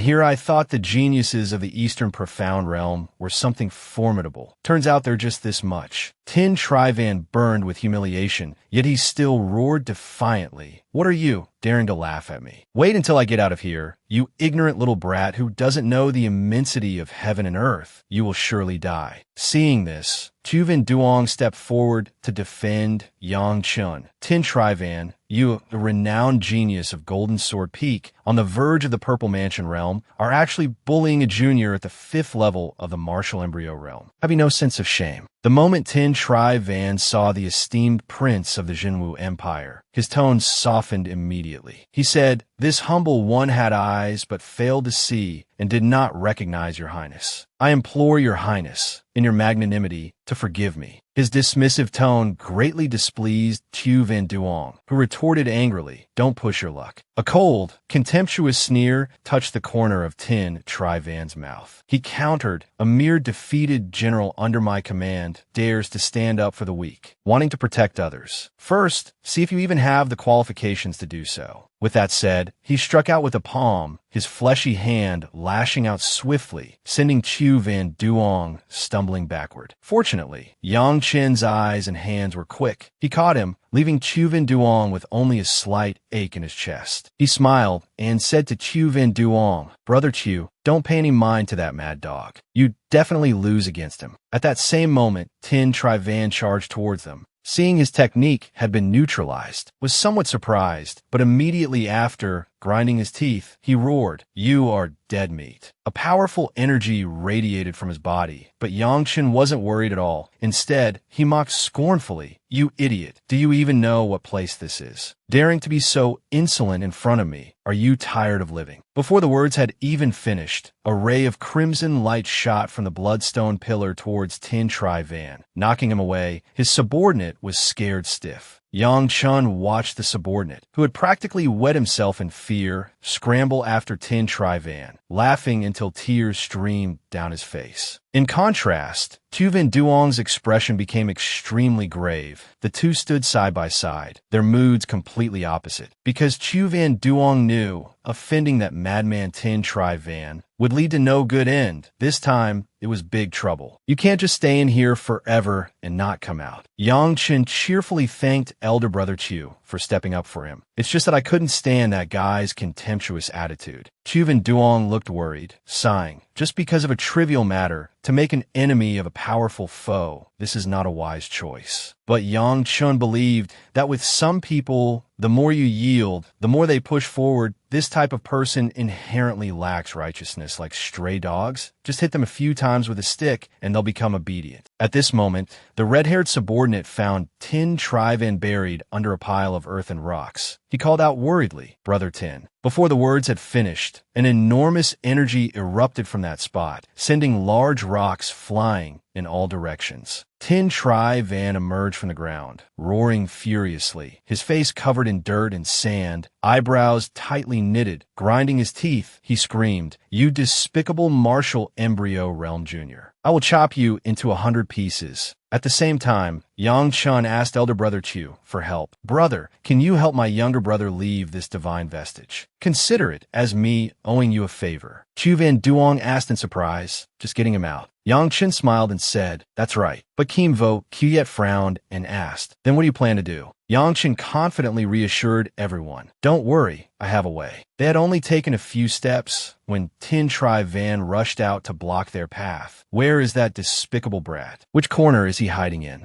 here I thought the geniuses of the Eastern Profound Realm were something formidable. Turns out they're just this much. Tien Van burned with humiliation, yet he still roared defiantly. "What are you, daring to laugh at me? Wait until I get out of here, you ignorant little brat who doesn't know the immensity of heaven and earth. You will surely die." Seeing this, Duong stepped forward to defend Yang Chun. Tien Van, you, the renowned genius of Golden Sword Peak, on the verge of the Purple Mansion realm, are actually bullying a junior at the 5th level of the Martial Embryo realm. Have you no sense of shame? The moment Tien Van saw the esteemed prince of the Jinwu Empire, his tone softened immediately. He said, "This humble one had eyes but failed to see and did not recognize your highness. I implore your highness, in your magnanimity, to forgive me." His dismissive tone greatly displeased Duong, who retorted angrily, "Don't push your luck." A cold, contemptuous sneer touched the corner of Tien Van's mouth. He countered, "A mere defeated general under my command dares to stand up for the weak, wanting to protect others. First, see if you even have the qualifications to do so." With that said, he struck out with a palm, his fleshy hand lashing out swiftly, sending Duong stumbling backward. Fortunately, Yang Chen's eyes and hands were quick. He caught him, leaving Duong with only a slight ache in his chest. He smiled and said to Duong, "Brother Chu, don't pay any mind to that mad dog. You definitely lose against him." At that same moment, Tien Van charged towards them. Seeing his technique had been neutralized, was somewhat surprised, but immediately after, grinding his teeth, he roared, "You are dead meat." A powerful energy radiated from his body, but Yang Chen wasn't worried at all. Instead, he mocked scornfully, "You idiot, do you even know what place this is? Daring to be so insolent in front of me, are you tired of living?" Before the words had even finished, a ray of crimson light shot from the bloodstone pillar towards Tien Van, knocking him away. His subordinate was scared stiff. Yang Chun watched the subordinate, who had practically wet himself in fear, scramble after Tien Van, laughing until tears streamed down his face. In contrast, Duong's expression became extremely grave. The two stood side by side, their moods completely opposite, because Duong knew offending that madman Tien Van would lead to no good end. This time, it was big trouble. "You can't just stay in here forever and not come out." Yang Chen cheerfully thanked elder brother Chu for stepping up for him. "It's just that I couldn't stand that guy's contemptuous attitude." Duong looked worried, sighing, "Just because of a trivial matter, to make an enemy of a powerful foe, this is not a wise choice." But Yang Chun believed that with some people, the more you yield, the more they push forward. This type of person inherently lacks righteousness like stray dogs. Just hit them a few times with a stick and they'll become obedient. At this moment, the red-haired subordinate found Tien Van buried under a pile of earth and rocks. He called out worriedly, "Brother Tien." Before the words had finished, an enormous energy erupted from that spot, sending large rocks flying in all directions. Tien Van emerged from the ground, roaring furiously, his face covered in dirt and sand, eyebrows tightly knitted. Grinding his teeth, he screamed, "You despicable Martial Embryo Realm Junior. I will chop you into 100 pieces." At the same time, Yang Chun asked elder brother Chu for help. "Brother, can you help my younger brother leave this divine vestige? Consider it as me owing you a favor." Duong asked in surprise, "Just getting him out." Yang Chen smiled and said, "That's right." But Kyet frowned and asked, "Then what do you plan to do?" Yang Chen confidently reassured everyone, "Don't worry, I have a way." They had only taken a few steps when Tien Van rushed out to block their path. "Where is that despicable brat? Which corner is he hiding in?"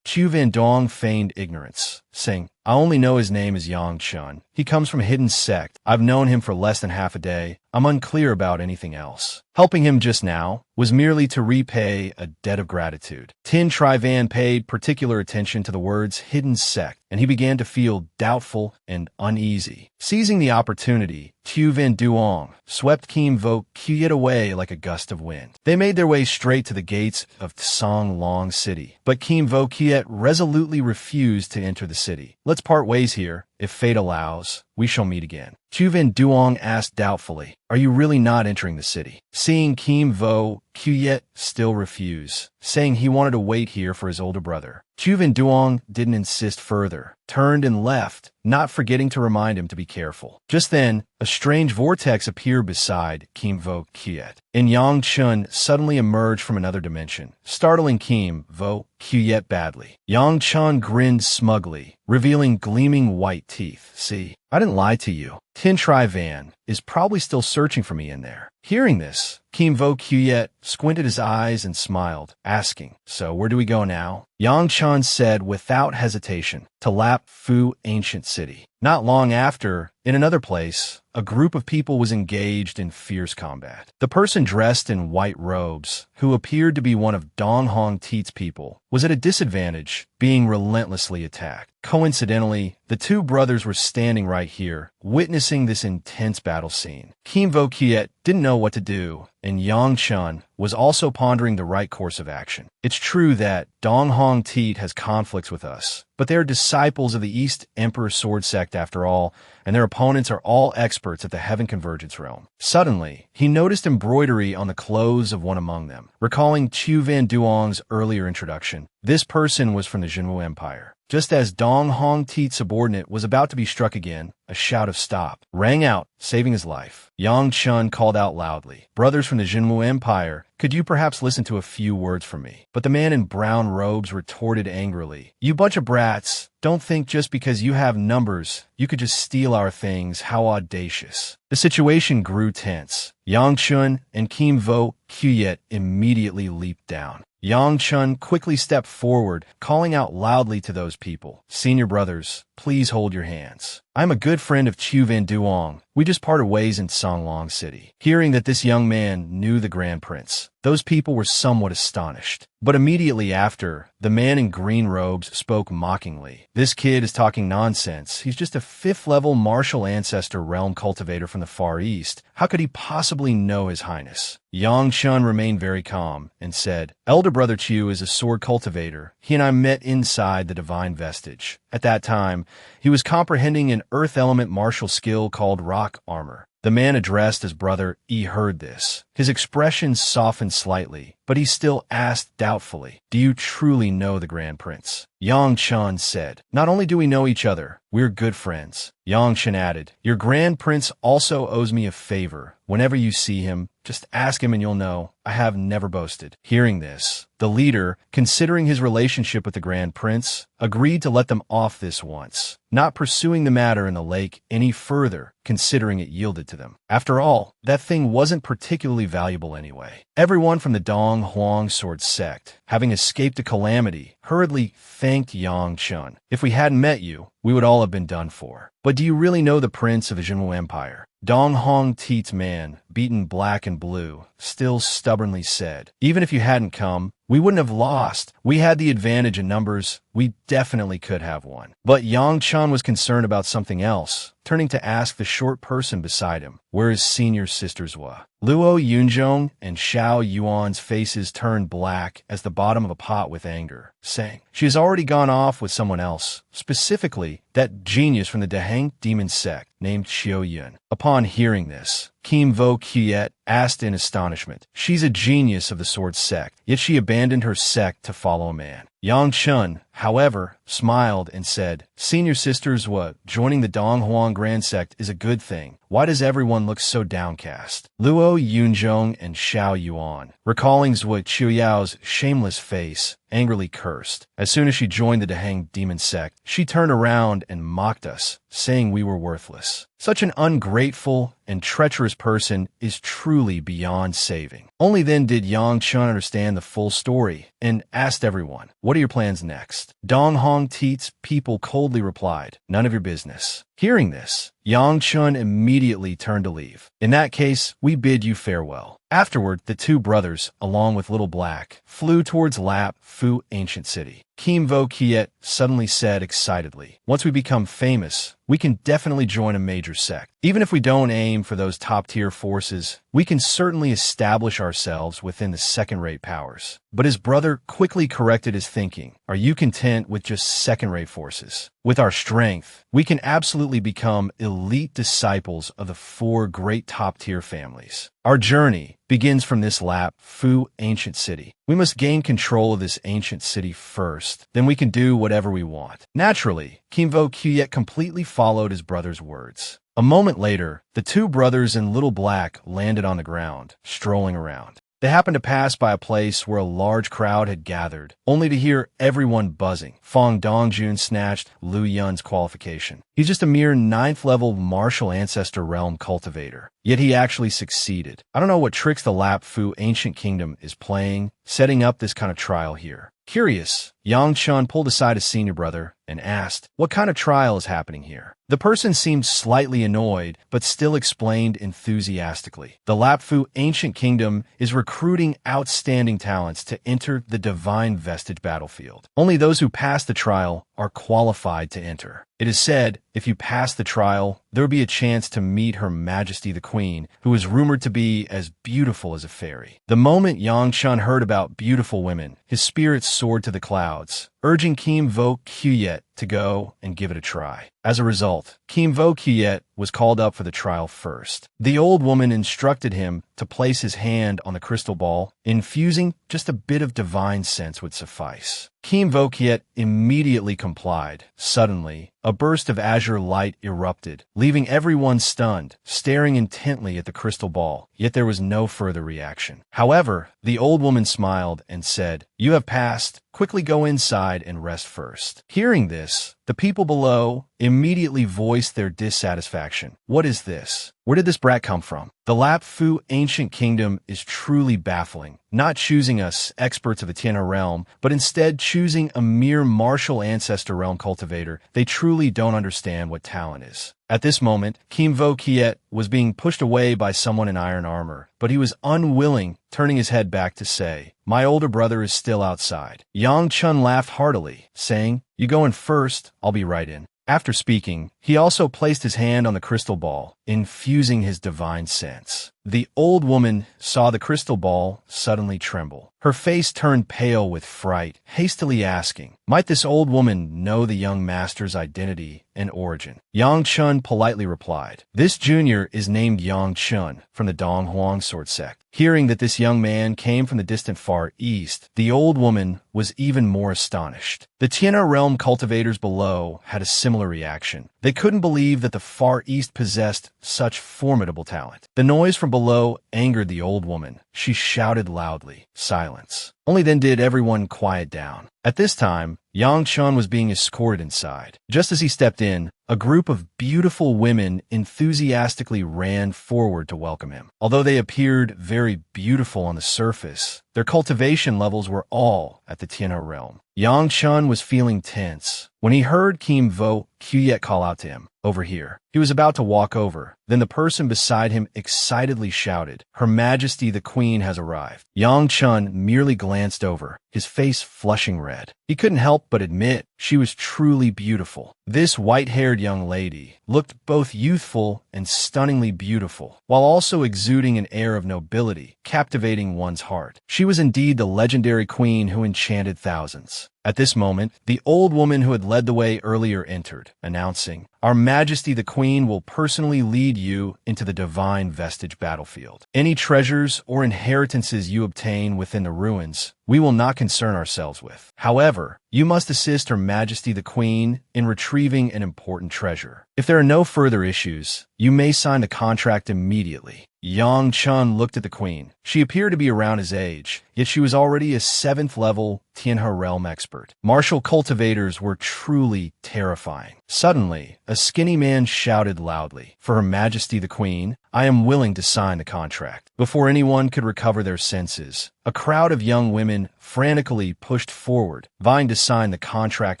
Dong feigned ignorance, saying, "I only know his name is Yang Chun. He comes from Hidden Sect. I've known him for less than half a day. I'm unclear about anything else. Helping him just now was merely to repay a debt of gratitude." Tien Van paid particular attention to the words Hidden Sect, and he began to feel doubtful and uneasy. Seizing the opportunity, Duong swept Kyet away like a gust of wind. They made their way straight to the gates of Long City, but Kyet resolutely refused to enter the city. "Let's part ways here. if fate allows, we shall meet again. Chuvan Duong asked doubtfully, are you really not entering the city? Seeing Kim Vo Kyuyet still refuse, saying he wanted to wait here for his older brother. Chuvan Duong didn't insist further, turned and left, not forgetting to remind him to be careful. Just then, a strange vortex appeared beside Kim Vo Kyuyet, and Yang Chun suddenly emerged from another dimension, startling Kim Vo Kyuyet badly. Yang Chun grinned smugly, revealing gleaming white teeth. See, I didn't lie to you. Tin Tri Van is probably still searching for me in there. Hearing this, Kim Vo Kyuyet squinted his eyes and smiled, asking, so where do we go now? Yang Chan said without hesitation, to Lap Fu Ancient City. Not long after, in another place, a group of people was engaged in fierce combat. The person dressed in white robes, who appeared to be one of Dong Hong Teet's people, was at a disadvantage, being relentlessly attacked. Coincidentally, the two brothers were standing right here, witnessing this intense battle scene. Kim Vo Kyuyet didn't know what to do, and Yang Chun was also pondering the right course of action. It's true that Dong Hong Teet has conflicts with us, but they are disciples of the East Emperor Sword Sect after all, and their opponents are all experts at the Heaven Convergence realm. Suddenly, he noticed embroidery on the clothes of one among them. Recalling Chu Van Duong's earlier introduction, this person was from the Jinwu Empire. Just as Dong Hong Teet's subordinate was about to be struck again, a shout of stop rang out, saving his life. Yang Chun called out loudly, brothers from the Jinwu Empire, could you perhaps listen to a few words from me? But the man in brown robes retorted angrily, you bunch of brats, don't think just because you have numbers, you could just steal our things, how audacious. The situation grew tense. Yang Chun and Kim Vo Kyuyet immediately leaped down. Yang Chun quickly stepped forward, calling out loudly to those people, senior brothers, please hold your hands. I'm a good friend of Chu Van Duong. We just parted ways in Songlong City. Hearing that this young man knew the Grand Prince, those people were somewhat astonished. But immediately after, the man in green robes spoke mockingly. This kid is talking nonsense. He's just a 5th-level martial ancestor realm cultivator from the Far East. How could he possibly know His Highness? Yang Chun remained very calm and said, Elder Brother Chu is a sword cultivator. He and I met inside the Divine Vestage. At that time, he was comprehending an earth element martial skill called rock armor. The man addressed as brother heard this. His expression softened slightly, but he still asked doubtfully, do you truly know the Grand Prince? Yang Chun said, not only do we know each other, we're good friends. Yang Chun added, your Grand Prince also owes me a favor. Whenever you see him, just ask him and you'll know. I have never boasted. Hearing this, the leader, considering his relationship with the Grand Prince, agreed to let them off this once, not pursuing the matter in the lake any further, considering it yielded to them. After all, that thing wasn't particularly valuable anyway. Everyone from the Dong Huang Sword Sect, having escaped a calamity, hurriedly thanked Yang Chun. If we hadn't met you, we would all have been done for. But do you really know the Prince of the Jinwu Empire? Dong Hong Teet's man, beaten black and blue, still stubbornly said, even if you hadn't come, we wouldn't have lost. We had the advantage in numbers. We definitely could have won. But Yang Chun was concerned about something else, turning to ask the short person beside him, where his senior sisters were. Luo Yunzhong and Xiao Yuan's faces turned black as the bottom of a pot with anger, saying, she has already gone off with someone else, specifically that genius from the Dahang Demon Sect named Xiao Yun. Upon hearing this, Kim Vo Kyuyet asked in astonishment, she's a genius of the Sword Sect, yet she abandoned her sect to follow a man. Yang Chun, however, smiled and said, senior sisters, what, joining the Dong Huang Grand Sect is a good thing. Why does everyone look so downcast? Luo Yunzhong and Xiao Yuan, recalling Zhui Chuyao's shameless face, angrily cursed. As soon as she joined the Dahang Demon Sect, she turned around and mocked us, saying we were worthless. Such an ungrateful and treacherous person is truly beyond saving. Only then did Yang Chun understand the full story and asked everyone, what are your plans next? Dong Hong Teet's people coldly replied, none of your business. Hearing this, Yang Chun immediately turned to leave. In that case, we bid you farewell. Afterward, the two brothers, along with Little Black, flew towards Lap Fu Ancient City. Kim Vo Kyuyet suddenly said excitedly, once we become famous, we can definitely join a major sect. Even if we don't aim for those top-tier forces, we can certainly establish ourselves within the second-rate powers. But his brother quickly corrected his thinking. Are you content with just second-rate forces? With our strength, we can absolutely become elite disciples of the 4 great top-tier families. Our journey begins from this Lap Fu ancient city. We must gain control of this ancient city first, then we can do whatever we want. Naturally, Kimvo Kyet completely followed his brother's words. A moment later, the 2 brothers in Little Black landed on the ground, strolling around. They happened to pass by a place where a large crowd had gathered, only to hear everyone buzzing. Fong Dongjun snatched Lu Yun's qualification. He's just a mere 9th-level martial ancestor realm cultivator. Yet he actually succeeded. I don't know what tricks the Lap Fu ancient kingdom is playing, setting up this kind of trial here. Curious, Yang Chun pulled aside his senior brother and asked, "What kind of trial is happening here?" The person seemed slightly annoyed, but still explained enthusiastically. The Lap Fu ancient kingdom is recruiting outstanding talents to enter the divine Vestage battlefield. Only those who pass the trial are qualified to enter. It is said, if you pass the trial, there will be a chance to meet Her Majesty the Queen, who is rumored to be as beautiful as a fairy. The moment Yang Chun heard about beautiful women, his spirits soared to the clouds, urging Kim Vo Kyet to go and give it a try. As a result, Kim Vo Kyet was called up for the trial first. The old woman instructed him to place his hand on the crystal ball, infusing just a bit of divine sense would suffice. Kim Vo Kyet immediately complied. Suddenly, a burst of azure light erupted, leaving everyone stunned, staring intently at the crystal ball, yet there was no further reaction. However, the old woman smiled and said, "You have passed. Quickly go inside and rest first." Hearing this, the people below immediately voiced their dissatisfaction. What is this? Where did this brat come from? The Lap Fu ancient kingdom is truly baffling, not choosing us, experts of the Tien Nan realm, but instead choosing a mere martial ancestor realm cultivator. They truly don't understand what talent is. At this moment, Kim Vo Kyet was being pushed away by someone in iron armor, but he was unwilling, turning his head back to say, "My older brother is still outside." Yang Chun laughed heartily, saying, "You go in first, I'll be right in." After speaking, he also placed his hand on the crystal ball, infusing his divine sense. The old woman saw the crystal ball suddenly tremble. Her face turned pale with fright, hastily asking, "Might this old woman know the young master's identity and origin?" Yang Chun politely replied, "This junior is named Yang Chun from the Dong Huang sword sect." Hearing that this young man came from the distant Far East, the old woman was even more astonished. The Tien Nan realm cultivators below had a similar reaction. They couldn't believe that the Far East possessed such formidable talent. The noise from below angered the old woman. She shouted loudly, "Silence." Only then did everyone quiet down. At this time, Yang Chun was being escorted inside. Just as he stepped in, a group of beautiful women enthusiastically ran forward to welcome him. Although they appeared very beautiful on the surface, their cultivation levels were all at the Tien Nan realm. Yang Chun was feeling tense when he heard Kim Vo Kyet call out to him, "Over here." He was about to walk over. Then the person beside him excitedly shouted, "Her Majesty the Queen has arrived." Yang Chun merely glanced over, his face flushing red. He couldn't help but admit she was truly beautiful. This white-haired young lady looked both youthful and stunningly beautiful, while also exuding an air of nobility, captivating one's heart. She was indeed the legendary queen who enchanted thousands. At this moment, the old woman who had led the way earlier entered, announcing, "Our Majesty the Queen will personally lead you into the divine Vestige battlefield. Any treasures or inheritances you obtain within the ruins, we will not concern ourselves with. However, you must assist Her Majesty the Queen in retrieving an important treasure. If there are no further issues, you may sign the contract immediately." Yang Chun looked at the queen. She appeared to be around his age, yet she was already a 7th-level Tien Nan realm expert. Martial cultivators were truly terrifying. Suddenly, a skinny man shouted loudly, "For Her Majesty the Queen, I am willing to sign the contract." Before anyone could recover their senses, a crowd of young women frantically pushed forward, vying to sign the contract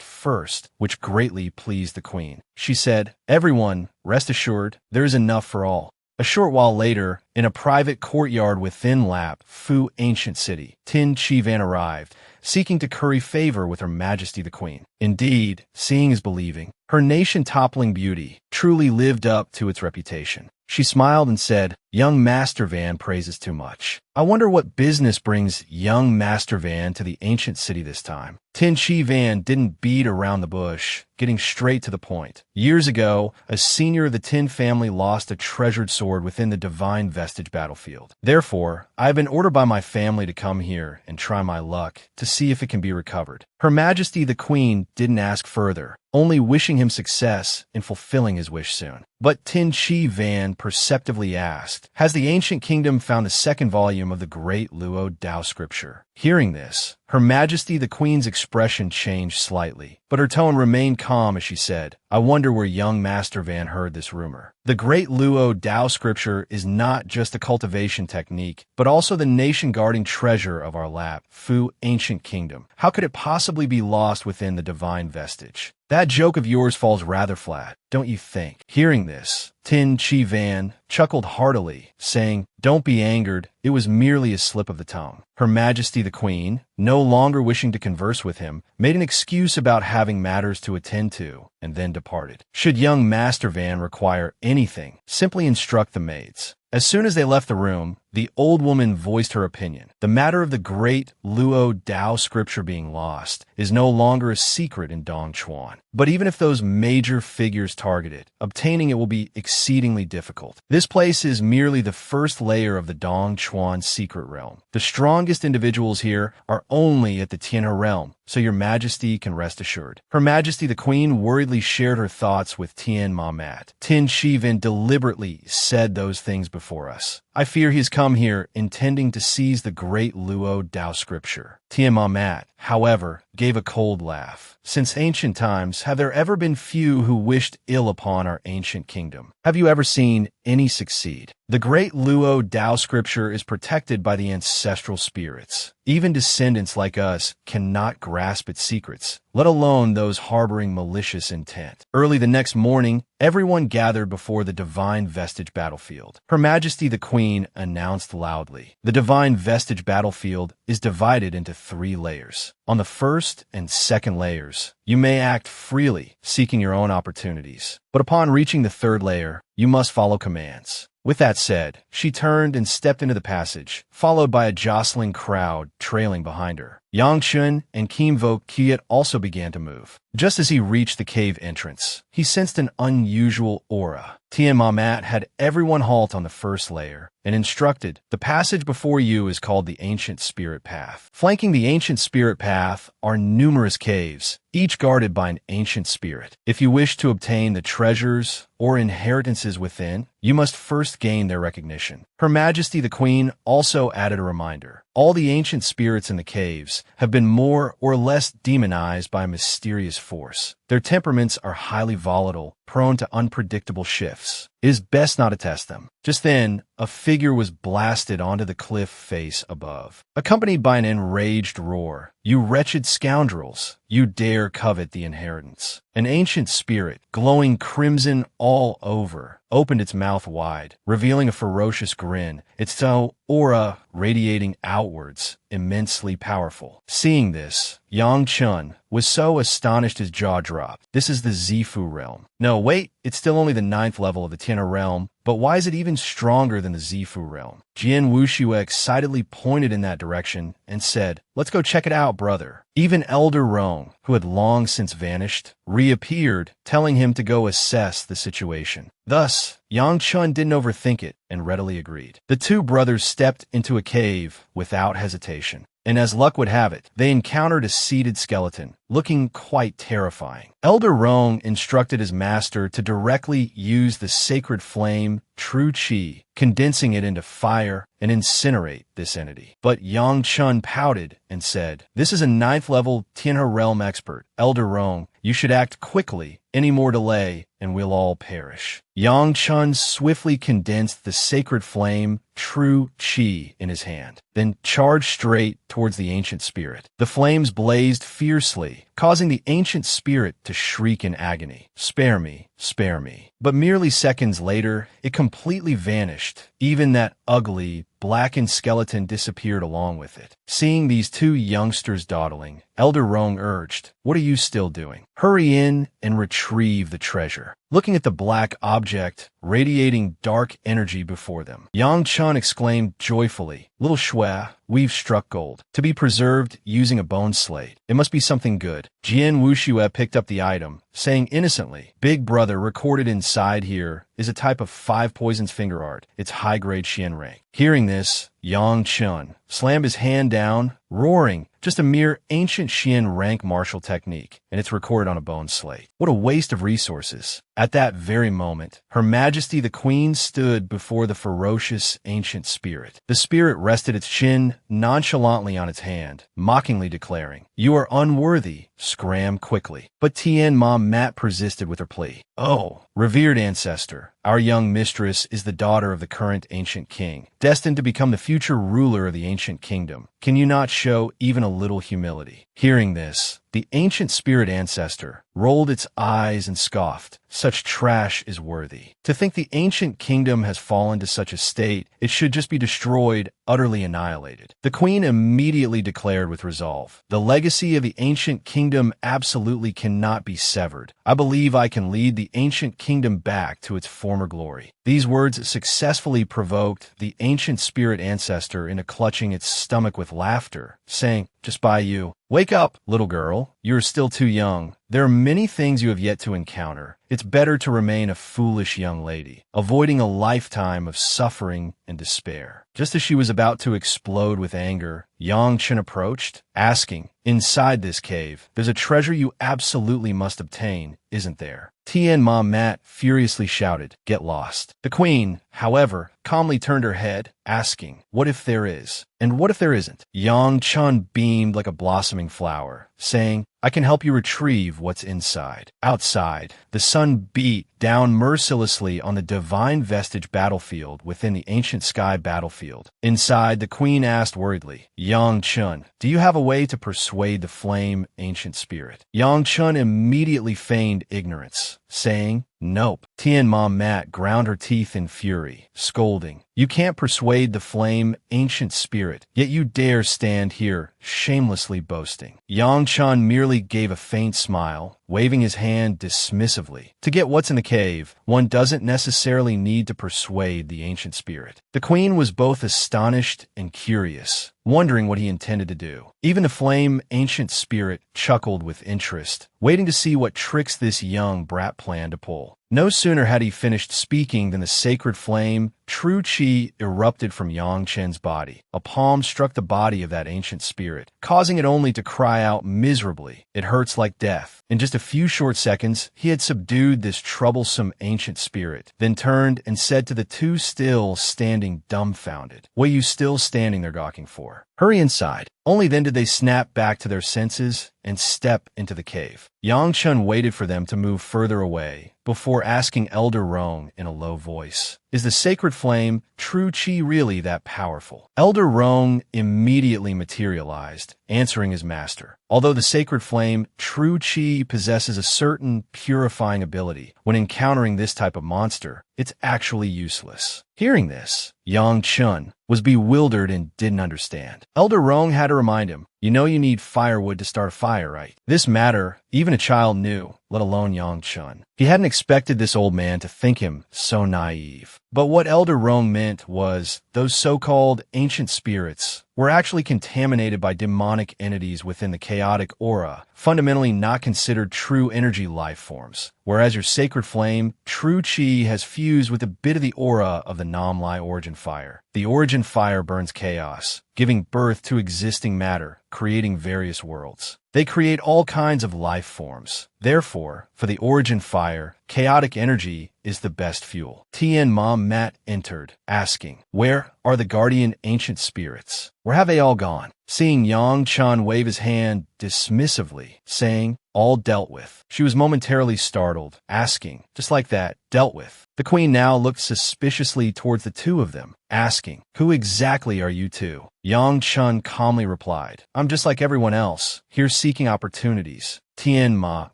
first, which greatly pleased the queen. She said, "Everyone, rest assured, there is enough for all." A short while later, in a private courtyard within Lap Fu ancient city, Tin Chi Van arrived, seeking to curry favor with Her Majesty the Queen. Indeed, seeing is believing. Her nation-toppling beauty truly lived up to its reputation. She smiled and said, Young Master Van praises too much. I wonder what business brings young Master Van to the ancient city this time. Tin Chi Van didn't beat around the bush, getting straight to the point. Years ago, a senior of the Tin family lost a treasured sword within the Divine Vestage battlefield. Therefore, I have been ordered by my family to come here and try my luck to see if it can be recovered. Her Majesty the Queen didn't ask further, only wishing him success in fulfilling his wish soon. But Tin Chi Van perceptively asked, has the ancient kingdom found the second volume of the great Luo Dao scripture? Hearing this, Her Majesty the Queen's expression changed slightly, but her tone remained calm as she said, I wonder where young Master Van heard this rumor. The great Luo Dao scripture is not just a cultivation technique, but also the nation-guarding treasure of our lab, Fu Ancient Kingdom. How could it possibly be lost within the Divine Vestige? That joke of yours falls rather flat, don't you think? Hearing this, Tin Chi Van chuckled heartily, saying, don't be angered, it was merely a slip of the tongue. Her Majesty the Queen, no longer wishing to converse with him, made an excuse about having matters to attend to, and then departed. Should young Master Van require anything, simply instruct the maids. As soon as they left the room, the old woman voiced her opinion. The matter of the great Luo Dao scripture being lost is no longer a secret in Dongchuan. But even if those major figures target it, obtaining it will be exceedingly difficult. This place is merely the first layer of the Dongchuan secret realm. The strongest individuals here are only at the Tianhe realm, so your Majesty can rest assured. Her Majesty the Queen worriedly shared her thoughts with Tien Nam. Tin Chi Van deliberately said those things before us. I fear he has come here intending to seize the great Luo Dao scripture. Tien Nam, however, gave a cold laugh. Since ancient times, have there ever been few who wished ill upon our ancient kingdom? Have you ever seen any succeed? The great Luo Dao scripture is protected by the ancestral spirits. Even descendants like us cannot grasp its secrets, let alone those harboring malicious intent. Early the next morning, everyone gathered before the Divine Vestige battlefield. Her Majesty the Queen announced loudly, the Divine Vestige battlefield is divided into 3 layers. On the first and second layers, you may act freely, seeking your own opportunities. But upon reaching the 3rd layer, you must follow commands. With that said, she turned and stepped into the passage, followed by a jostling crowd trailing behind her. Yang Chun and Kim Vo Kiet also began to move. Just as he reached the cave entrance, he sensed an unusual aura. Tien Nam had everyone halt on the 1st layer and instructed, the passage before you is called the Ancient Spirit Path. Flanking the Ancient Spirit Path are numerous caves, each guarded by an ancient spirit. If you wish to obtain the treasures or inheritances within, you must first gain their recognition. Her Majesty the Queen also added a reminder. All the ancient spirits in the caves have been more or less demonized by a mysterious force. Their temperaments are highly volatile, prone to unpredictable shifts. It is best not to test them. Just then, a figure was blasted onto the cliff face above, accompanied by an enraged roar. You wretched scoundrels, you dare covet the inheritance. An ancient spirit, glowing crimson all over, opened its mouth wide, revealing a ferocious grin, its aura radiating outwards, immensely powerful. Seeing this, Yang Chun was so astonished his jaw dropped. This is the Zifu realm. No, wait, it's still only the 9th level of the Tianhe realm, but why is it even stronger than the Zifu realm? Jian Wuxue excitedly pointed in that direction and said, let's go check it out, brother. Even Elder Rong, who had long since vanished, reappeared, telling him to go assess the situation. Thus, Yang Chun didn't overthink it and readily agreed. The 2 brothers stepped into a cave without hesitation. And as luck would have it, they encountered a seated skeleton, looking quite terrifying. Elder Rong instructed his master to directly use the sacred flame, True Chi, condensing it into fire and incinerate this entity. But Yang Chun pouted and said, this is a 9th level Tianhe realm expert. Elder Rong, you should act quickly. Any more delay, and we'll all perish. Yang Chun swiftly condensed the sacred flame, True Chi, in his hand, then charged straight towards the ancient spirit. The flames blazed fiercely, causing the ancient spirit to shriek in agony. Spare me, spare me. But merely seconds later, it completely vanished. Even that ugly, blackened skeleton disappeared along with it. Seeing these 2 youngsters dawdling, Elder Rong urged. What are you still doing? Hurry in and retrieve the treasure. Looking at the black object, radiating dark energy before them, Yang Chun exclaimed joyfully, Little Shui, we've struck gold. To be preserved using a bone slate. It must be something good. Jian Wuxue picked up the item, saying innocently, Big brother, recorded inside here is a type of 5 poisons finger art. It's high-grade Xian rank. Hearing this, Yang Chun slammed his hand down, roaring, just a mere ancient Xian rank martial technique, and it's recorded on a bone slate. What a waste of resources. At that very moment, Her Majesty the Queen stood before the ferocious ancient spirit. The spirit rested its chin nonchalantly on its hand, mockingly declaring, You are unworthy. Scram quickly. But Tien Nam Mat persisted with her plea. Oh, revered ancestor, our young mistress is the daughter of the current ancient king, destined to become the future ruler of the ancient kingdom. Can you not show even a little humility? Hearing this, the ancient spirit ancestor rolled its eyes and scoffed. Such trash is worthy. To think the ancient kingdom has fallen to such a state, it should just be destroyed, utterly annihilated. The queen immediately declared with resolve, The legacy of the ancient kingdom absolutely cannot be severed. I believe I can lead the ancient kingdom back to its former glory. These words successfully provoked the ancient spirit ancestor into clutching its stomach with laughter, saying, Just by you. Wake up, little girl. You are still too young. There are many things you have yet to encounter. It's better to remain a foolish young lady, avoiding a lifetime of suffering and despair. Just as she was about to explode with anger, Yang Chen approached, asking, Inside this cave, there's a treasure you absolutely must obtain, isn't there? Tien Nam Mat furiously shouted, Get lost. The queen, however, calmly turned her head, asking, What if there is? And what if there isn't? Yang Chun beamed like a blossoming flower, saying, I can help you retrieve what's inside. Outside, the sun beat down mercilessly on the divine Vestage battlefield within the ancient sky battlefield. Inside, the queen asked worriedly, Yang Chun, do you have a way to persuade the flame ancient spirit? Yang Chun immediately feigned ignorance, saying, Nope. Tien Nam Mat ground her teeth in fury, scolding, You can't persuade the flame ancient spirit, yet you dare stand here, shamelessly boasting. Yang Chun merely gave a faint smile, waving his hand dismissively. To get what's in the cave, one doesn't necessarily need to persuade the ancient spirit. The queen was both astonished and curious, wondering what he intended to do. Even the flame ancient spirit chuckled with interest, waiting to see what tricks this young brat planned to pull. No sooner had he finished speaking than the sacred flame, true chi, erupted from Yang Chen's body. A palm struck the body of that ancient spirit, causing it only to cry out miserably. It hurts like death. In just a few short seconds, he had subdued this troublesome ancient spirit, then turned and said to the two still standing dumbfounded, What are you still standing there gawking for? Hurry inside. Only then did they snap back to their senses and step into the cave. Yang Chun waited for them to move further away before asking Elder Rong in a low voice, Is the sacred flame, true chi, really that powerful? Elder Rong immediately materialized, answering his master. Although the sacred flame, true chi, possesses a certain purifying ability, when encountering this type of monster, it's actually useless. Hearing this, Yang Chun was bewildered and didn't understand. Elder Rong had to remind him, You know you need firewood to start a fire, right? This matter, even a child knew, let alone Yang Chun. He hadn't expected this old man to think him so naive. But what Elder Rong meant was, those so-called ancient spirits were actually contaminated by demonic entities within the chaotic aura, fundamentally not considered true energy life forms, whereas your sacred flame, true chi, has fused with a bit of the aura of the Namlai origin fire. The origin fire burns chaos, giving birth to existing matter, creating various worlds. They create all kinds of life forms. Therefore, for the origin fire, chaotic energy is the best fuel. Tien Nam Mat entered, asking, Where are the guardian ancient spirits? Where have they all gone? Seeing Yang Chun wave his hand dismissively, saying, All dealt with. She was momentarily startled, asking, just like that, dealt with. The queen now looked suspiciously towards the two of them, asking, Who exactly are you two? Yang Chun calmly replied, I'm just like everyone else, here seeking opportunities. Tien Nam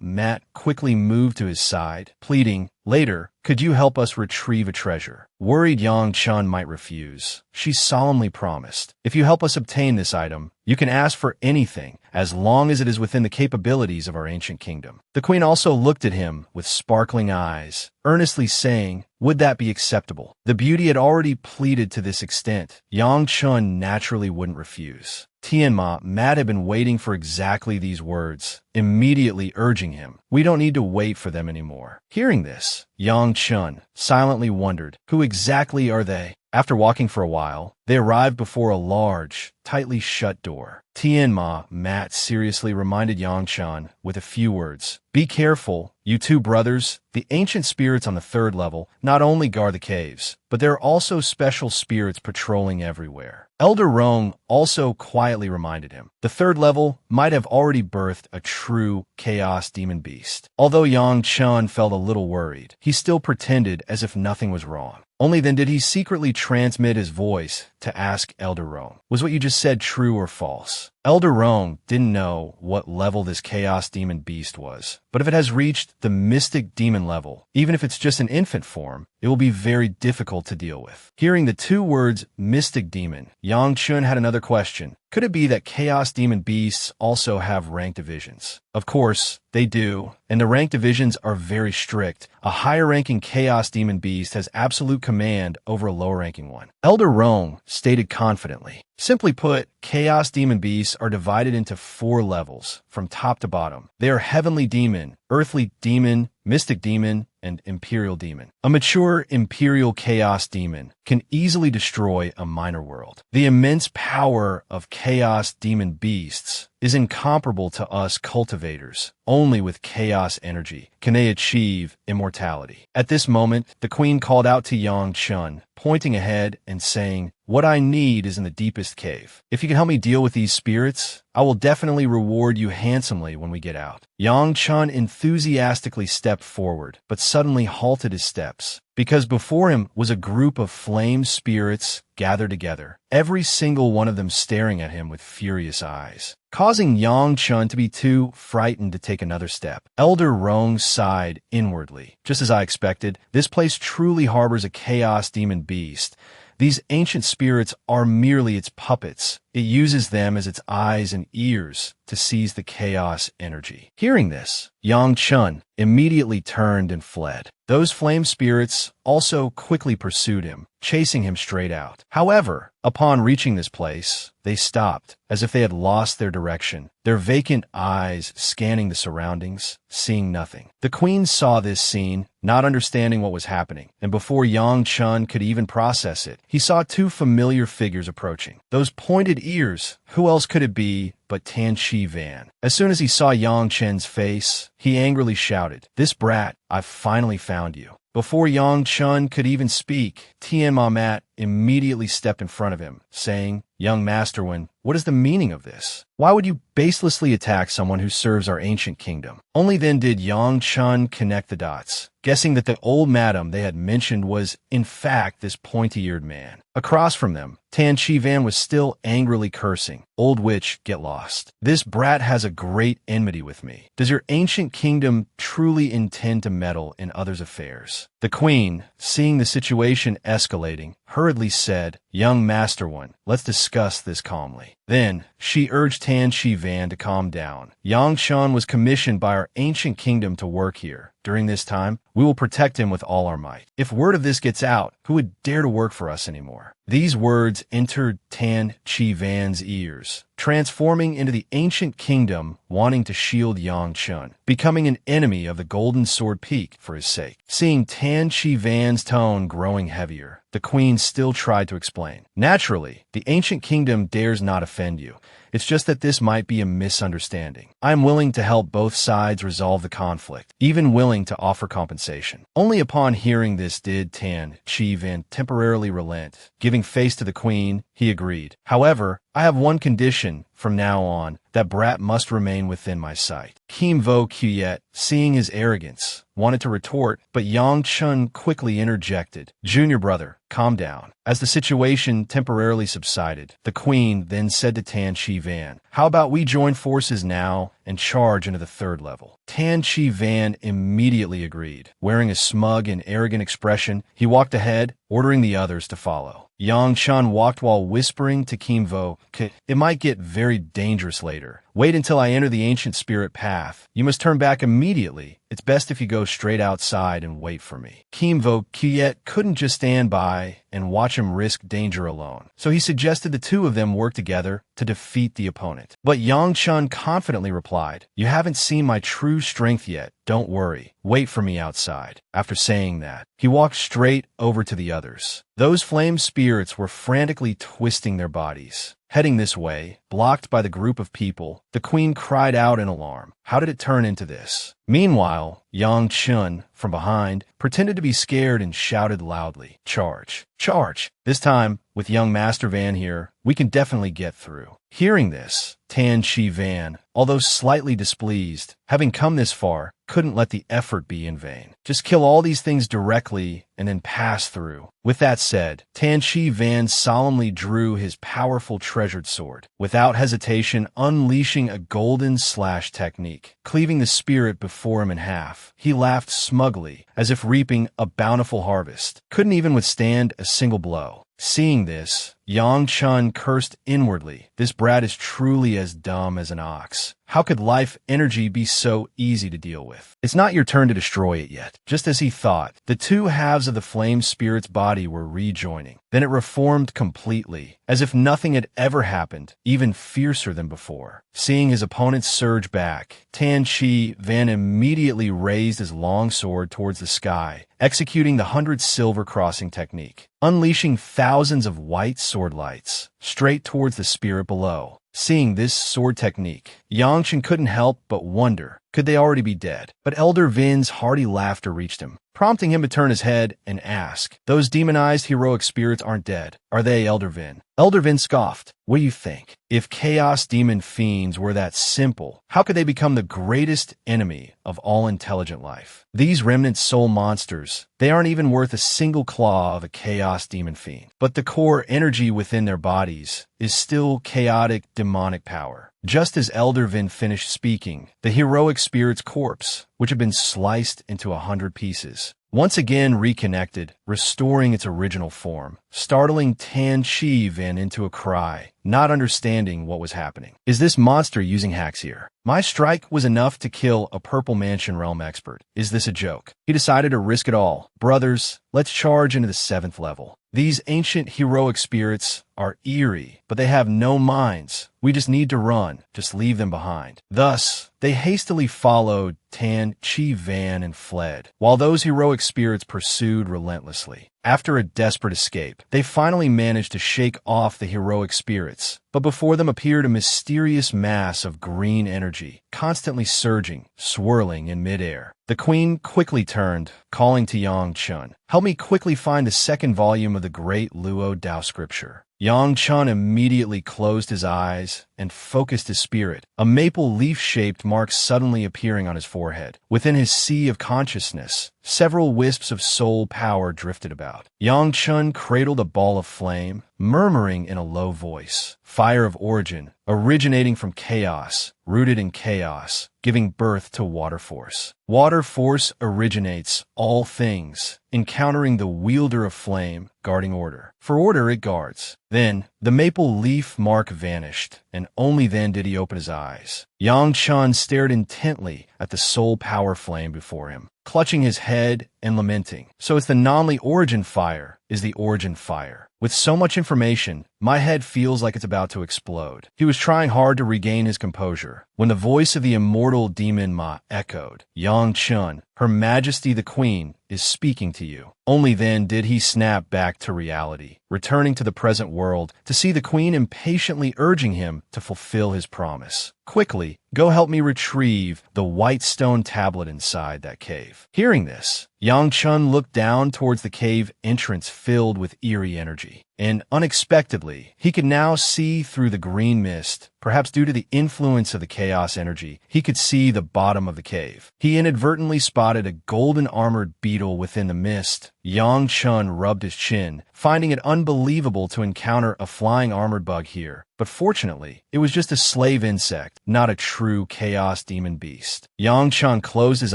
Mat quickly moved to his side, pleading, Later, could you help us retrieve a treasure? Worried Yang Chun might refuse. She solemnly promised, if you help us obtain this item, you can ask for anything, as long as it is within the capabilities of our ancient kingdom. The queen also looked at him with sparkling eyes, earnestly saying, would that be acceptable? The beauty had already pleaded to this extent. Yang Chun naturally wouldn't refuse. Tien Nan had been waiting for exactly these words, immediately urging him, we don't need to wait for them anymore. Hearing this, Yang Chun silently wondered, who exactly are they? After walking for a while, they arrived before a large, tightly shut door. Tien Nan seriously reminded Yang Chun with a few words, be careful, you two brothers. The ancient spirits on the 3rd level not only guard the caves, but there are also special spirits patrolling everywhere. Elder Luong also quietly reminded him, the 3rd level might have already birthed a true chaos demon beast. Although Yang Chun felt a little worried, he still pretended as if nothing was wrong. Only then did he secretly transmit his voice to ask Elder Luong, was what you just said true or false? Elder Luong didn't know what level this chaos demon beast was, but if it has reached the mystic demon level, even if it's just an infant form, it will be very difficult to deal with. Hearing the 2 words mystic demon, Yang Chun had another question. Could it be that chaos demon beasts also have rank divisions? Of course, they do, and the rank divisions are very strict. A higher-ranking chaos demon beast has absolute command over a lower-ranking one. Elder Luong stated confidently, simply put, chaos demon beasts are divided into 4 levels, from top to bottom. They are heavenly demon, earthly demon, mystic demon, and imperial demon. A mature imperial chaos demon can easily destroy a minor world. The immense power of chaos demon beasts is incomparable to us cultivators. Only with chaos energy can they achieve immortality. At this moment, the queen called out to Yang Chun, pointing ahead and saying, what I need is in the deepest cave. If you can help me deal with these spirits, I will definitely reward you handsomely when we get out. Yang Chun enthusiastically stepped forward, but suddenly halted his steps, because before him was a group of flame spirits gathered together, every single one of them staring at him with furious eyes, causing Yang Chun to be too frightened to take another step. Elder Luong sighed inwardly. Just as I expected, this place truly harbors a chaos demon beast. These ancient spirits are merely its puppets. It uses them as its eyes and ears to seize the chaos energy. Hearing this, Yang Chun immediately turned and fled. Those flame spirits also quickly pursued him, chasing him straight out. However, upon reaching this place, they stopped, as if they had lost their direction, their vacant eyes scanning the surroundings, seeing nothing. The queen saw this scene, not understanding what was happening, and before Yang Chun could even process it, he saw 2 familiar figures approaching. Those pointed ears, who else could it be but Tan Chi Van? As soon as he saw Yang Chun's face, he angrily shouted, this brat, I've finally found you. Before Yang Chun could even speak, Tien Nan immediately stepped in front of him, saying, young Master One, what is the meaning of this? Why would you baselessly attack someone who serves our ancient kingdom? Only then did Yang Chun connect the dots, guessing that the old madam they had mentioned was, in fact, this pointy-eared man. Across from them, Tan Chi Van was still angrily cursing. Old witch, get lost. This brat has a great enmity with me. Does your ancient kingdom truly intend to meddle in others' affairs? The queen, seeing the situation escalating, hurriedly said, young Master One, let's discuss this calmly. Then, she urged Tan Chi Van to calm down. Yang Chun was commissioned by our ancient kingdom to work here. During this time, we will protect him with all our might. If word of this gets out, who would dare to work for us anymore? These words entered Tan Chi Van's ears, transforming into the ancient kingdom wanting to shield Yang Chun, becoming an enemy of the Golden Sword Peak for his sake. Seeing Tan Chi Van's tone growing heavier, the queen still tried to explain. Naturally, the ancient kingdom dares not offend you. It's just that this might be a misunderstanding. I am willing to help both sides resolve the conflict, even willing to offer compensation. Only upon hearing this did Tan Chi Van temporarily relent. Giving face to the queen, he agreed. However, I have one condition from now on. That brat must remain within my sight. Kim Vo Kuyet, seeing his arrogance, wanted to retort, but Yang Chun quickly interjected. Junior brother, calm down. As the situation temporarily subsided, the queen then said to Tan Chi Van, how about we join forces now and charge into the third level. Tan Chi Van immediately agreed. Wearing a smug and arrogant expression, he walked ahead, ordering the others to follow. Yang Chun walked while whispering to Kim Vo, "It might get very dangerous later. Wait until I enter the ancient spirit path. You must turn back immediately. It's best if you go straight outside and wait for me." Kim Vo Kiet couldn't just stand by and watch him risk danger alone, so he suggested the two of them work together to defeat the opponent. But Yang Chun confidently replied, "You haven't seen my true strength yet. Don't worry. Wait for me outside." After saying that, he walked straight over to the others. Those flame spirits were frantically twisting their bodies. Heading this way, blocked by the group of people, the queen cried out in alarm. How did it turn into this? Meanwhile, Yang Chun, from behind, pretended to be scared and shouted loudly, "Charge! Charge! This time, with young Master Van here, we can definitely get through." Hearing this, Tan Chi Van, although slightly displeased, having come this far, couldn't let the effort be in vain. Just kill all these things directly and then pass through. With that said, Tan Chi Van solemnly drew his powerful treasured sword, without hesitation unleashing a golden slash technique, cleaving the spirit before him in half. He laughed smugly, as if reaping a bountiful harvest. Couldn't even withstand a single blow. Seeing this, Yang Chun cursed inwardly. This brat is truly as dumb as an ox. How could life energy be so easy to deal with? It's not your turn to destroy it yet. Just as he thought, the two halves of the flame spirit's body were rejoining. Then it reformed completely, as if nothing had ever happened, even fiercer than before. Seeing his opponent surge back, Tan Chi Van immediately raised his long sword towards the sky, executing the 100 silver crossing technique, unleashing thousands of white sword lights straight towards the spirit below. Seeing this sword technique, Yang Chen couldn't help but wonder, could they already be dead? But Elder Vin's hearty laughter reached him, prompting him to turn his head and ask, "Those demonized heroic spirits aren't dead, are they, Elder Vin?" Elder Vin scoffed, "What do you think? If chaos demon fiends were that simple, how could they become the greatest enemy of all intelligent life? These remnant soul monsters, they aren't even worth a single claw of a chaos demon fiend. But the core energy within their bodies is still chaotic demonic power." Just as Elder Vin finished speaking, the heroic spirit's corpse, which had been sliced into 100 pieces, once again reconnected, restoring its original form, startling Tan Chi Van into a cry, not understanding what was happening. "Is this monster using hacks here? My strike was enough to kill a Purple Mansion realm expert. Is this a joke?" He decided to risk it all. "Brothers, let's charge into the 7th level. These ancient heroic spirits are eerie, but they have no minds. We just need to run. Just leave them behind." Thus, they hastily followed Tan Chi Van and fled, while those heroic spirits pursued relentlessly. After a desperate escape, they finally managed to shake off the heroic spirits, but before them appeared a mysterious mass of green energy, constantly surging, swirling in midair. The queen quickly turned, calling to Yang Chun, "Help me quickly find the 2nd volume of the great Luo Dao scripture." Yang Chun immediately closed his eyes and focused his spirit, a maple leaf-shaped mark suddenly appearing on his forehead. Within his sea of consciousness, several wisps of soul power drifted about. Yang Chun cradled a ball of flame, murmuring in a low voice, "Fire of origin, originating from chaos, rooted in chaos, giving birth to water force. Water force originates all things, encountering the wielder of flame, guarding order. For order it guards." Then, the maple leaf mark vanished, and only then did he open his eyes. Yang Chun stared intently at the soul power flame before him, clutching his head and lamenting. "So it's the Nanli origin fire is the origin fire. With so much information, my head feels like it's about to explode." He was trying hard to regain his composure when the voice of the immortal demon Ma echoed, "Yang Chun, Her Majesty the Queen is speaking to you." Only then did he snap back to reality, returning to the present world to see the queen impatiently urging him to fulfill his promise. "Quickly, go help me retrieve the white stone tablet inside that cave." Hearing this, Yang Chun looked down towards the cave entrance filled with eerie energy, and unexpectedly, he could now see through the green mist. Perhaps due to the influence of the chaos energy, he could see the bottom of the cave. He inadvertently spotted a golden armored beetle within the mist. Yang Chun rubbed his chin, finding it unbelievable to encounter a flying armored bug here. But but fortunately, it was just a slave insect, not a true chaos demon beast. Yang Chun closed his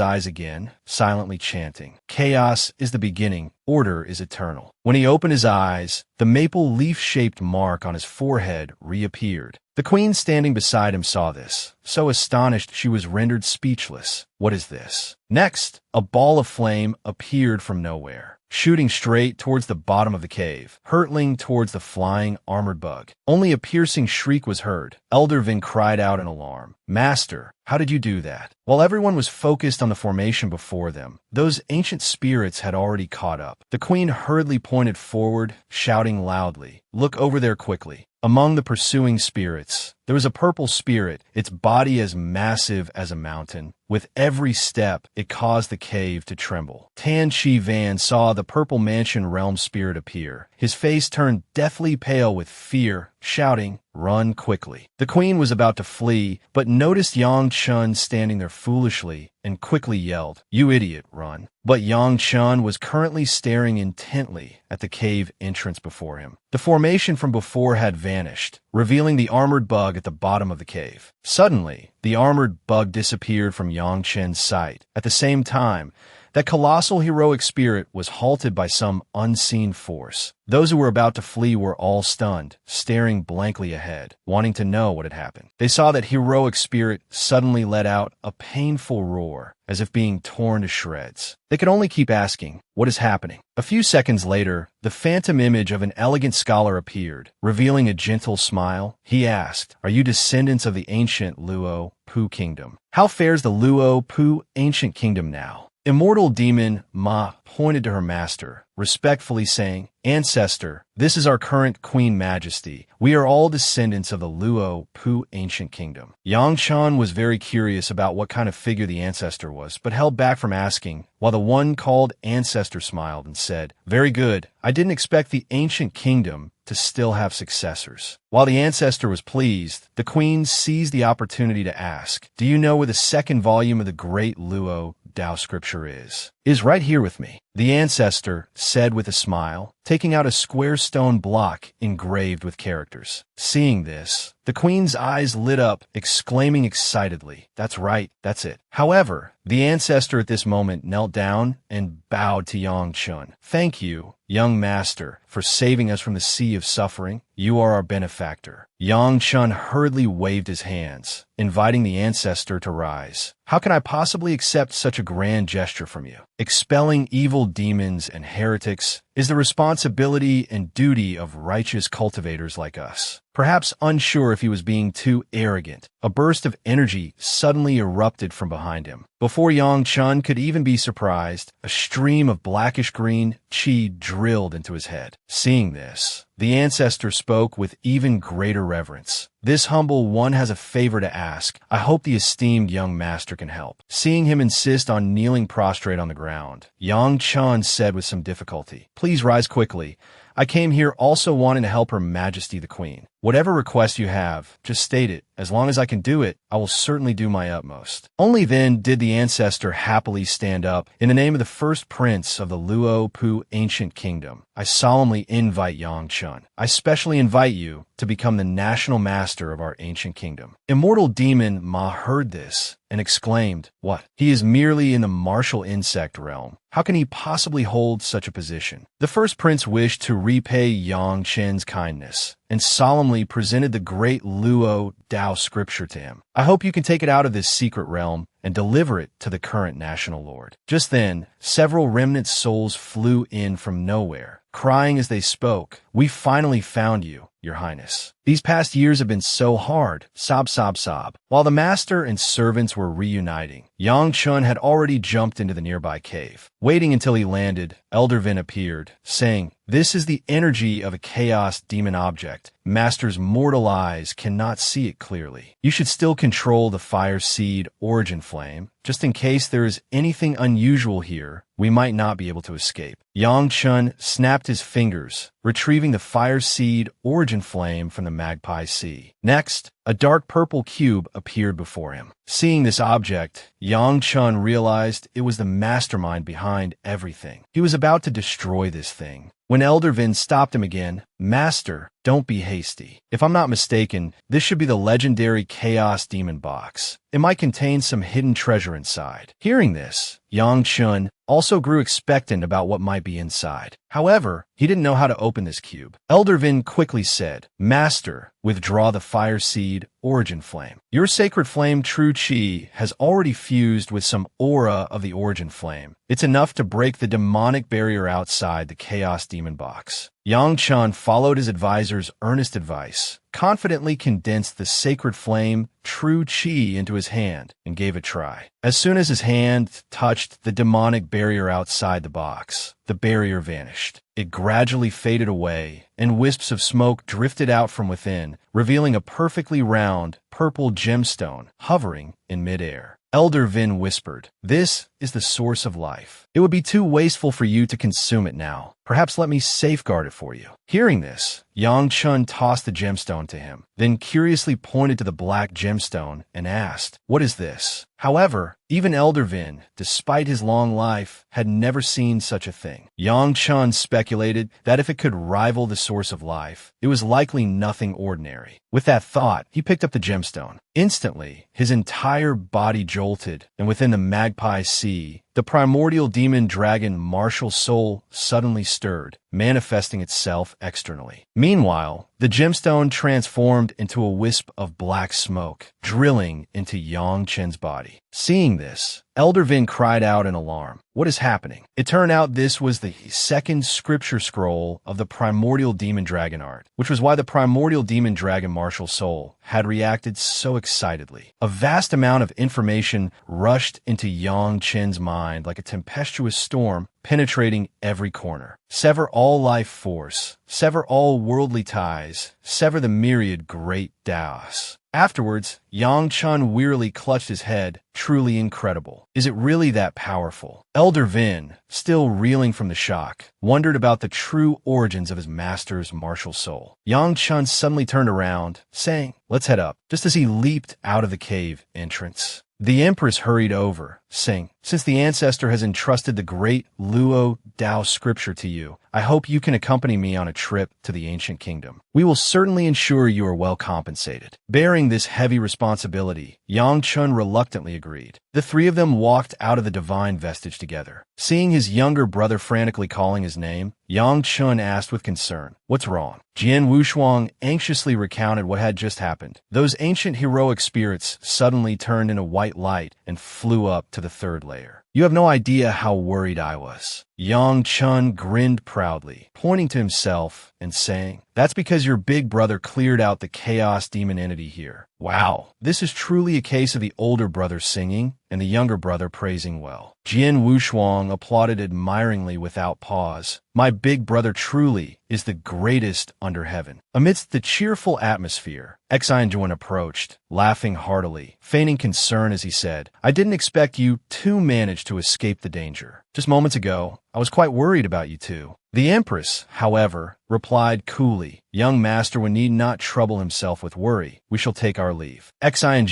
eyes again, silently chanting, "Chaos is the beginning, order is eternal." When he opened his eyes, the maple leaf-shaped mark on his forehead reappeared. The queen standing beside him saw this, so astonished she was rendered speechless. What is this? Next, a ball of flame appeared from nowhere, shooting straight towards the bottom of the cave, hurtling towards the flying armored bug. Only a piercing shriek was heard. Elder Vin cried out in alarm, "Master, how did you do that?" While everyone was focused on the formation before them, those ancient spirits had already caught up. The queen hurriedly pointed forward, shouting loudly, "Look over there quickly." Among the pursuing spirits, there was a purple spirit, its body as massive as a mountain. With every step, it caused the cave to tremble. Tan Chi Van saw the purple mansion realm spirit appear. His face turned deathly pale with fear, shouting, "Run quickly." The queen was about to flee, but noticed Yang Chun standing there foolishly and quickly yelled, "You idiot, run." But Yang Chun was currently staring intently at the cave entrance before him. The formation from before had vanished, revealing the armored bug at the bottom of the cave. Suddenly, the armored bug disappeared from Yang Chen's sight. At the same time, that colossal heroic spirit was halted by some unseen force. Those who were about to flee were all stunned, staring blankly ahead, wanting to know what had happened. They saw that heroic spirit suddenly let out a painful roar, as if being torn to shreds. They could only keep asking, "What is happening?" A few seconds later, the phantom image of an elegant scholar appeared, revealing a gentle smile. He asked, "Are you descendants of the ancient Luo Pu kingdom? How fares the Luo Pu ancient kingdom now?" Immortal Demon Ma pointed to her master, respectfully saying, "Ancestor, this is our current Queen Majesty. We are all descendants of the Luo Pu ancient kingdom." Yang Chan was very curious about what kind of figure the ancestor was, but held back from asking, while the one called ancestor smiled and said, "Very good. I didn't expect the ancient kingdom to still have successors." While the ancestor was pleased, the queen seized the opportunity to ask, "Do you know where the second volume of the great Luo Dao scripture is?" "Is right here with me," the ancestor said with a smile, taking out a square stone block engraved with characters. Seeing this, the queen's eyes lit up, exclaiming excitedly, "That's right, that's it." However, the ancestor at this moment knelt down and bowed to Yang Chun. "Thank you, young master, for saving us from the sea of suffering. You are our benefactor." Yang Chun hurriedly waved his hands, inviting the ancestor to rise. "How can I possibly accept such a grand gesture from you? Expelling evil demons and heretics is the responsibility and duty of righteous cultivators like us." Perhaps unsure if he was being too arrogant, a burst of energy suddenly erupted from behind him. Before Yang Chun could even be surprised, a stream of blackish-green chi drilled into his head. Seeing this, the ancestor spoke with even greater reverence. "This humble one has a favor to ask. I hope the esteemed young master can help." Seeing him insist on kneeling prostrate on the ground, Yang Chun said with some difficulty, "Please rise quickly. I came here also wanting to help Her Majesty the Queen. Whatever request you have, just state it. As long as I can do it, I will certainly do my utmost." Only then did the ancestor happily stand up. "In the name of the first prince of the Luo Pu ancient kingdom, I solemnly invite Yang Chun. I specially invite you to become the national master of our ancient kingdom." Immortal Demon Ma heard this and exclaimed, "What? He is merely in the martial insect realm. How can he possibly hold such a position?" The first prince wished to repay Yang Chen's kindness and solemnly presented the great Luo Dao scripture to him. "I hope you can take it out of this secret realm and deliver it to the current national lord." Just then, several remnant souls flew in from nowhere, crying as they spoke, "We finally found you, Your Highness. These past years have been so hard, sob, sob, sob." While the master and servants were reuniting, Yang Chun had already jumped into the nearby cave. Waiting until he landed, Elder Vin appeared, saying, "This is the energy of a chaos demon object. Master's mortal eyes cannot see it clearly. You should still control the fire seed origin flame. Just in case there is anything unusual here, we might not be able to escape." Yang Chun snapped his fingers, retrieving the fire seed origin flame from the magpie sea. Next, a dark purple cube appeared before him. Seeing this object, Yang Chun realized it was the mastermind behind everything. He was about to destroy this thing, when Elder Vin stopped him again. "Master, don't be hasty. If I'm not mistaken, this should be the legendary Chaos Demon Box. It might contain some hidden treasure inside." Hearing this, Yang Chun also grew expectant about what might be inside. However, he didn't know how to open this cube. Elder Vin quickly said, "Master, withdraw the Fire Seed Origin Flame. Your sacred flame True Chi has already fused with some aura of the Origin Flame. It's enough to break the demonic barrier outside the Chaos Demon Box." Yang Chun followed his advisor's earnest advice, confidently condensed the sacred flame True Chi into his hand, and gave it a try. As soon as his hand touched the demonic barrier outside the box, the barrier vanished. It gradually faded away, and wisps of smoke drifted out from within, revealing a perfectly round, purple gemstone hovering in midair. Elder Vin whispered, "This is the source of life. It would be too wasteful for you to consume it now. Perhaps let me safeguard it for you." Hearing this, Yang Chun tossed the gemstone to him, then curiously pointed to the black gemstone and asked, "What is this?" However, even Elder Vin, despite his long life, had never seen such a thing. Yang Chun speculated that if it could rival the source of life, it was likely nothing ordinary. With that thought, he picked up the gemstone. Instantly, his entire body jolted, and within the Magpie Sea, the primordial demon dragon martial soul suddenly stirred, manifesting itself externally. Meanwhile, the gemstone transformed into a wisp of black smoke, drilling into Yang Chen's body. Seeing this, Elder Vin cried out in alarm. What is happening? It turned out this was the second scripture scroll of the Primordial Demon Dragon art, which was why the Primordial Demon Dragon martial soul had reacted so excitedly. A vast amount of information rushed into Yang Chen's mind like a tempestuous storm, penetrating every corner. Sever all life force, sever all worldly ties, sever the myriad great Daos. Afterwards, Yang Chun wearily clutched his head. Truly incredible. Is it really that powerful? Elder Vin, still reeling from the shock, wondered about the true origins of his master's martial soul. Yang Chun suddenly turned around, saying, "Let's head up," just as he leaped out of the cave entrance. The Empress hurried over, saying, "Since the ancestor has entrusted the great Luo Dao scripture to you, I hope you can accompany me on a trip to the ancient kingdom. We will certainly ensure you are well compensated." Bearing this heavy responsibility, Yang Chun reluctantly agreed. The three of them walked out of the divine vestige together. Seeing his younger brother frantically calling his name, Yang Chun asked with concern, "What's wrong?" Jian Wushuang anxiously recounted what had just happened. Those ancient heroic spirits suddenly turned into white light and flew up to the third layer. "You have no idea how worried I was." Yang Chun grinned proudly, pointing to himself and saying, "That's because your big brother cleared out the chaos demon entity here." Wow, this is truly a case of the older brother singing and the younger brother praising well. Jian Wushuang applauded admiringly without pause. "My big brother truly is the greatest under heaven." Amidst the cheerful atmosphere, Exile approached, laughing heartily, feigning concern as he said, "I didn't expect you to manage to escape the danger. Just moments ago, I was quite worried about you two." The Empress, however, replied coolly, "Young master would need not trouble himself with worry. We shall take our leave." Exile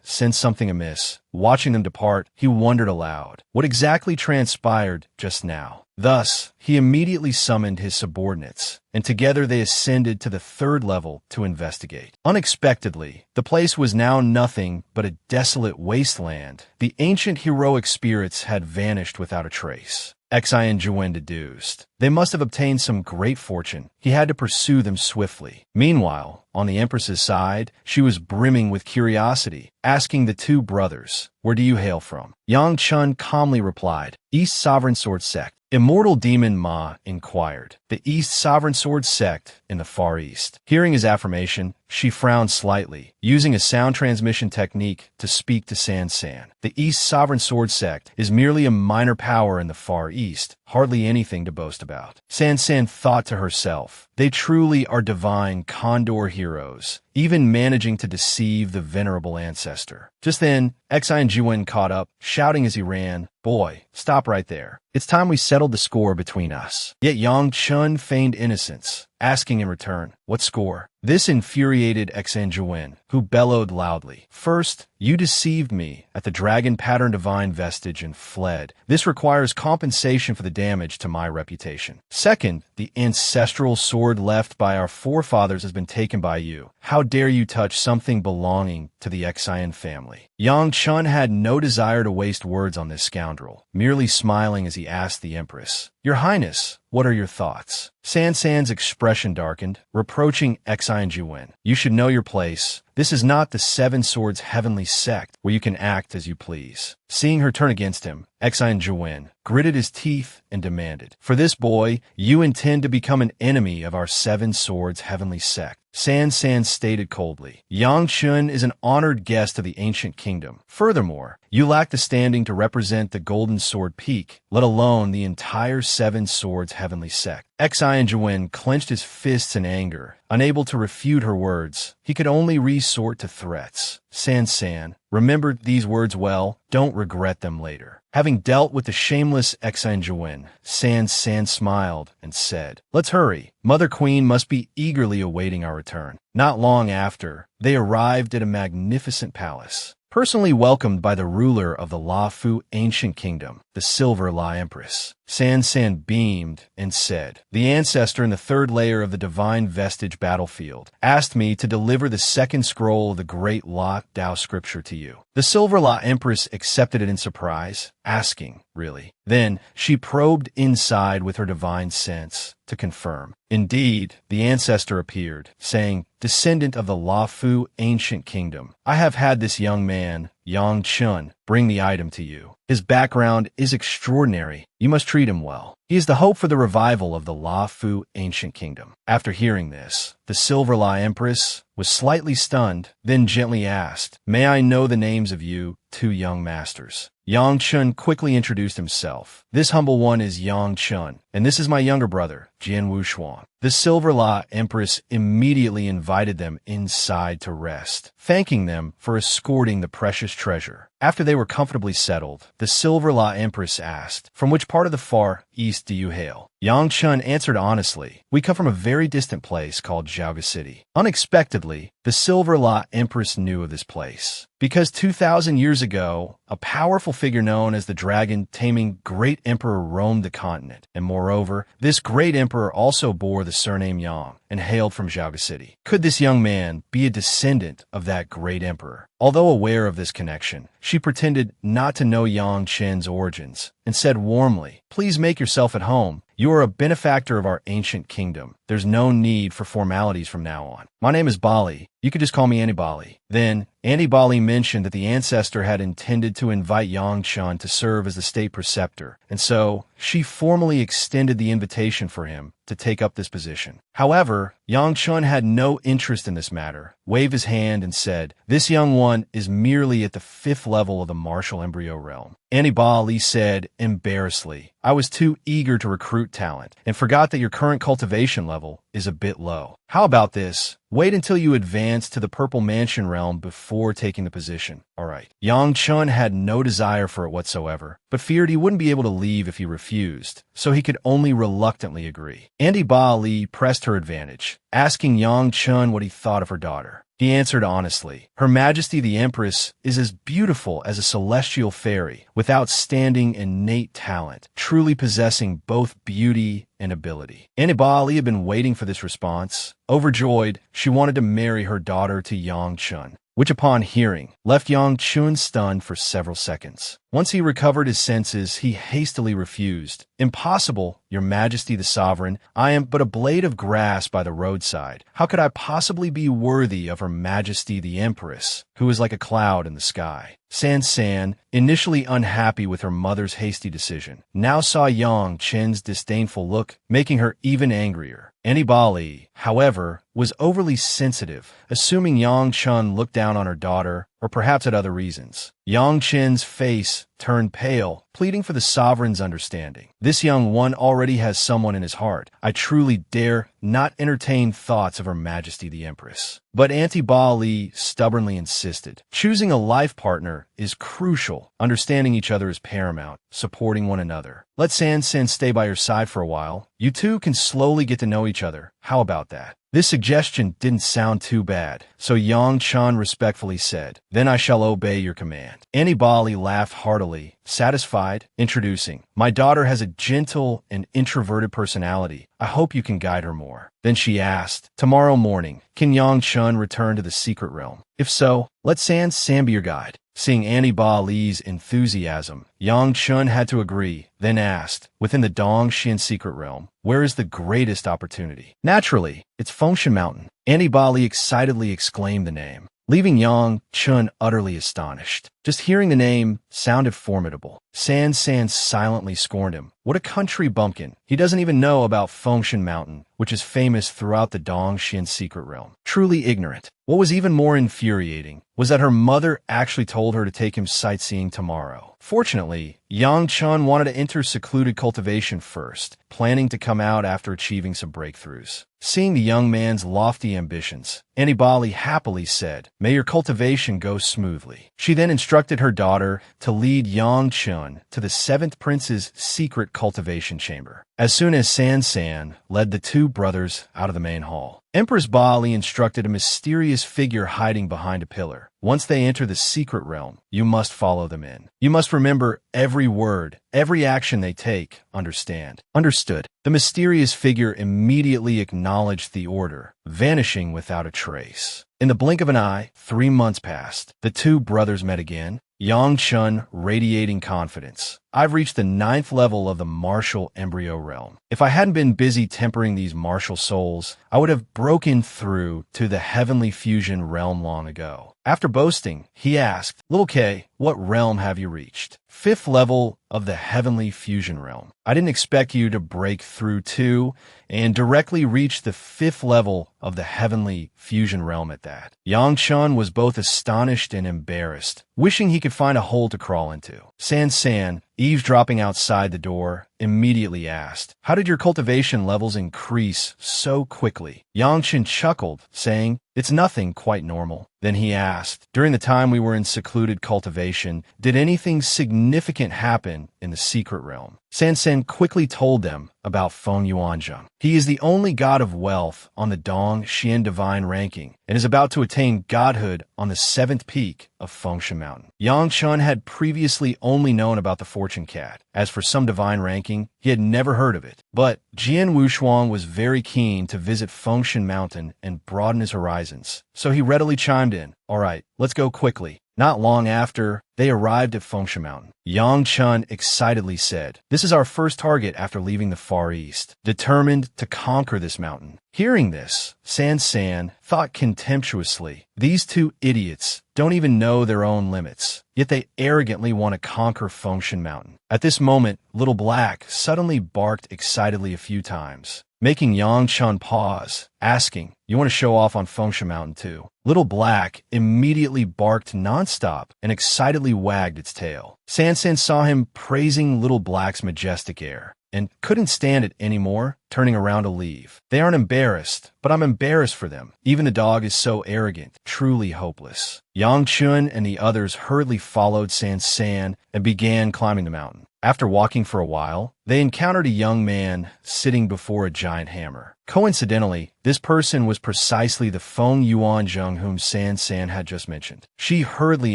sensed something amiss. Watching them depart, he wondered aloud, what exactly transpired just now? Thus, he immediately summoned his subordinates, and together they ascended to the third level to investigate. Unexpectedly, the place was now nothing but a desolate wasteland. The ancient heroic spirits had vanished without a trace. Exile deduced. They must have obtained some great fortune. He had to pursue them swiftly. Meanwhile, on the Empress's side, she was brimming with curiosity, asking the two brothers, "Where do you hail from?" Yang Chun calmly replied, "East Sovereign Sword Sect." Immortal Demon Ma inquired, "The East Sovereign Sword Sect in the Far East." Hearing his affirmation, she frowned slightly, using a sound transmission technique to speak to San San. "The East Sovereign Sword Sect is merely a minor power in the Far East, hardly anything to boast about." San San thought to herself, "They truly are divine Condor heroes, even managing to deceive the venerable ancestor." Just then, Exile caught up, shouting as he ran, "Boy, stop right there. It's time we settled the score between us." Yet Yang Chun feigned innocence, asking in return, "What score?" This infuriated Exile, who bellowed loudly. First, you deceived me at the dragon pattern divine Vestage and fled. This requires compensation for the damage to my reputation. Second, the ancestral sword left by our forefathers has been taken by you. How dare you touch something belonging to the Exile family? Yang Chun had no desire to waste words on this scoundrel, merely smiling as he asked the Empress, "Your Highness, what are your thoughts?" San's expression darkened, reproaching Exile Juwen. "You should know your place. This is not the Seven Swords Heavenly Sect where you can act as you please." Seeing her turn against him, Exile Juwen gritted his teeth and demanded, "For this boy, you intend to become an enemy of our Seven Swords Heavenly Sect." San stated coldly, "Yang Chun is an honored guest of the ancient kingdom. Furthermore, you lack the standing to represent the Golden Sword Peak, let alone the entire Seven Swords Heavenly Sect." Exile Juwen clenched his fists in anger. Unable to refute her words, he could only resort to threats. San remembered these words well. Don't regret them later. Having dealt with the shameless Exile Juwen, San smiled and said, "Let's hurry. Mother Queen must be eagerly awaiting our return." Not long after, they arrived at a magnificent palace, personally welcomed by the ruler of the La Fu ancient kingdom, the Silver La Empress. San beamed and said, "The ancestor in the third layer of the divine Vestige battlefield asked me to deliver the second scroll of the great La Dao scripture to you." The Silver La Empress accepted it in surprise, asking, "Really?" Then she probed inside with her divine sense to confirm. Indeed, the ancestor appeared, saying, "Descendant of the La Fu ancient kingdom, I have had this young man, Yang Chun, bring the item to you. His background is extraordinary. You must treat him well. He is the hope for the revival of the La Fu ancient kingdom." After hearing this, the Silver La Empress was slightly stunned, then gently asked, "May I know the names of you two young masters?" Yang Chun quickly introduced himself. "This humble one is Yang Chun, and this is my younger brother, Jian Wushuang." The Silver La Empress immediately invited them inside to rest, thanking them for escorting the precious treasure. After they were comfortably settled, the Silver La Empress asked, "From which part of the Far East do you hail?" Yang Chun answered honestly, "We come from a very distant place called Jiaoga City." Unexpectedly, the Silver La Empress knew of this place, because 2,000 years ago, a powerful figure known as the dragon-taming Great Emperor roamed the continent, and moreover, this Great Emperor also bore the surname Yang and hailed from Jiaoga City. Could this young man be a descendant of that Great Emperor? Although aware of this connection, she pretended not to know Yang Chen's origins and said warmly, "Please make yourself at home. You are a benefactor of our ancient kingdom. There's no need for formalities from now on. My name is Bali. You could just call me Annie Bali." Then, Annie Bali mentioned that the ancestor had intended to invite Yang Chun to serve as the state preceptor, and so she formally extended the invitation for him to take up this position. However, Yang Chun had no interest in this matter, waved his hand and said, "This young one is merely at the 5th level of the martial embryo realm." Annie Bali said embarrassedly, "I was too eager to recruit talent and forgot that your current cultivation level is a bit low. How about this? Wait until you advance to the Purple Mansion realm before taking the position. All right." Yang Chun had no desire for it whatsoever, but feared he wouldn't be able to leave if he refused, so he could only reluctantly agree. Andy Ba Li pressed her advantage, asking Yang Chun what he thought of her daughter. He answered honestly, "Her Majesty the Empress is as beautiful as a celestial fairy, with outstanding innate talent, truly possessing both beauty and ability." Anibali had been waiting for this response. Overjoyed, she wanted to marry her daughter to Yang Chun, which upon hearing, left Yang Chun stunned for several seconds. Once he recovered his senses, he hastily refused. "Impossible, Your Majesty the Sovereign. I am but a blade of grass by the roadside. How could I possibly be worthy of Her Majesty the Empress, who is like a cloud in the sky?" San, initially unhappy with her mother's hasty decision, now saw Yang Chen's disdainful look, making her even angrier. Anibali, however, was overly sensitive, assuming Yang Chun looked down on her daughter, or perhaps had other reasons. Yang Chen's face turned pale, pleading for the sovereign's understanding. "This young one already has someone in his heart. I truly dare not entertain thoughts of Her Majesty the Empress." But Auntie Ba Li stubbornly insisted. Choosing a life partner is crucial. Understanding each other is paramount, supporting one another. "Let San stay by your side for a while. You two can slowly get to know each other. How about that? This suggestion didn't sound too bad, so Yang Chan respectfully said, "Then I shall obey your command." Annie Bali laughed heartily, satisfied, introducing, "My daughter has a gentle and introverted personality. I hope you can guide her more." Then she asked, "Tomorrow morning, can Yang Chun return to the secret realm? If so, let San be your guide." Seeing Annie Bali's enthusiasm, Yang Chun had to agree, then asked, "Within the Dong Xian secret realm, where is the greatest opportunity?" "Naturally, it's Fengshan Mountain." Annie Bali excitedly exclaimed the name, leaving Yang Chun utterly astonished. Just hearing the name sounded formidable. San silently scorned him. What a country bumpkin. He doesn't even know about Fengshan Mountain, which is famous throughout the Dong Xian secret realm. Truly ignorant. What was even more infuriating was that her mother actually told her to take him sightseeing tomorrow. Fortunately, Yang Chun wanted to enter secluded cultivation first, planning to come out after achieving some breakthroughs. Seeing the young man's lofty ambitions, Annie Bali happily said, "May your cultivation go smoothly." She then instructed her daughter to lead Yang Chun to the 7th Prince's secret cultivation chamber. As soon as San led the two brothers out of the main hall, Empress Bali instructed a mysterious figure hiding behind a pillar. Once they enter the secret realm, you must follow them in. You must remember every word, every action they take. Understand? Understood. The mysterious figure immediately acknowledged the order, vanishing without a trace. In the blink of an eye, 3 months passed. The two brothers met again, Yang Chun radiating confidence. "I've reached the 9th level of the martial embryo realm. If I hadn't been busy tempering these martial souls, I would have broken through to the heavenly fusion realm long ago." After boasting, he asked, "Little K, what realm have you reached?" "5th level of the heavenly fusion realm." "I didn't expect you to break through to and directly reach the 5th level of the heavenly fusion realm at that." Yang Chun was both astonished and embarrassed, wishing he could find a hole to crawl into. San, eavesdropping outside the door, immediately asked, "How did your cultivation levels increase so quickly?" Yang Chun chuckled, saying, "It's nothing, quite normal." Then he asked, "During the time we were in secluded cultivation, did anything significant happen in the secret realm?" San quickly told them about Feng Yuanzheng. He is the only god of wealth on the Dong Xian divine ranking and is about to attain godhood on the 7th peak of Fengshan Mountain. Yang Chun had previously only known about the fortune cat. As for some divine ranking, he had never heard of it. But Jian Wushuang was very keen to visit Fengshan Mountain and broaden his horizons, so he readily chimed in, "All right, let's go quickly." Not long after, they arrived at Fengshan Mountain. Yang Chun excitedly said, "This is our first target after leaving the Far East, determined to conquer this mountain." Hearing this, San thought contemptuously, "These two idiots don't even know their own limits, yet they arrogantly want to conquer Fengshan Mountain." At this moment, Little Black suddenly barked excitedly a few times, making Yang Chun pause, asking, "You want to show off on Fengshan Mountain too?" Little Black immediately barked nonstop and excitedly wagged its tail. San saw him praising Little Black's majestic air and couldn't stand it anymore, turning around to leave. "They aren't embarrassed, but I'm embarrassed for them. Even the dog is so arrogant, truly hopeless." Yang Chun and the others hurriedly followed San and began climbing the mountain. After walking for a while, they encountered a young man sitting before a giant hammer. Coincidentally, this person was precisely the Feng Yuanzheng whom San had just mentioned. She hurriedly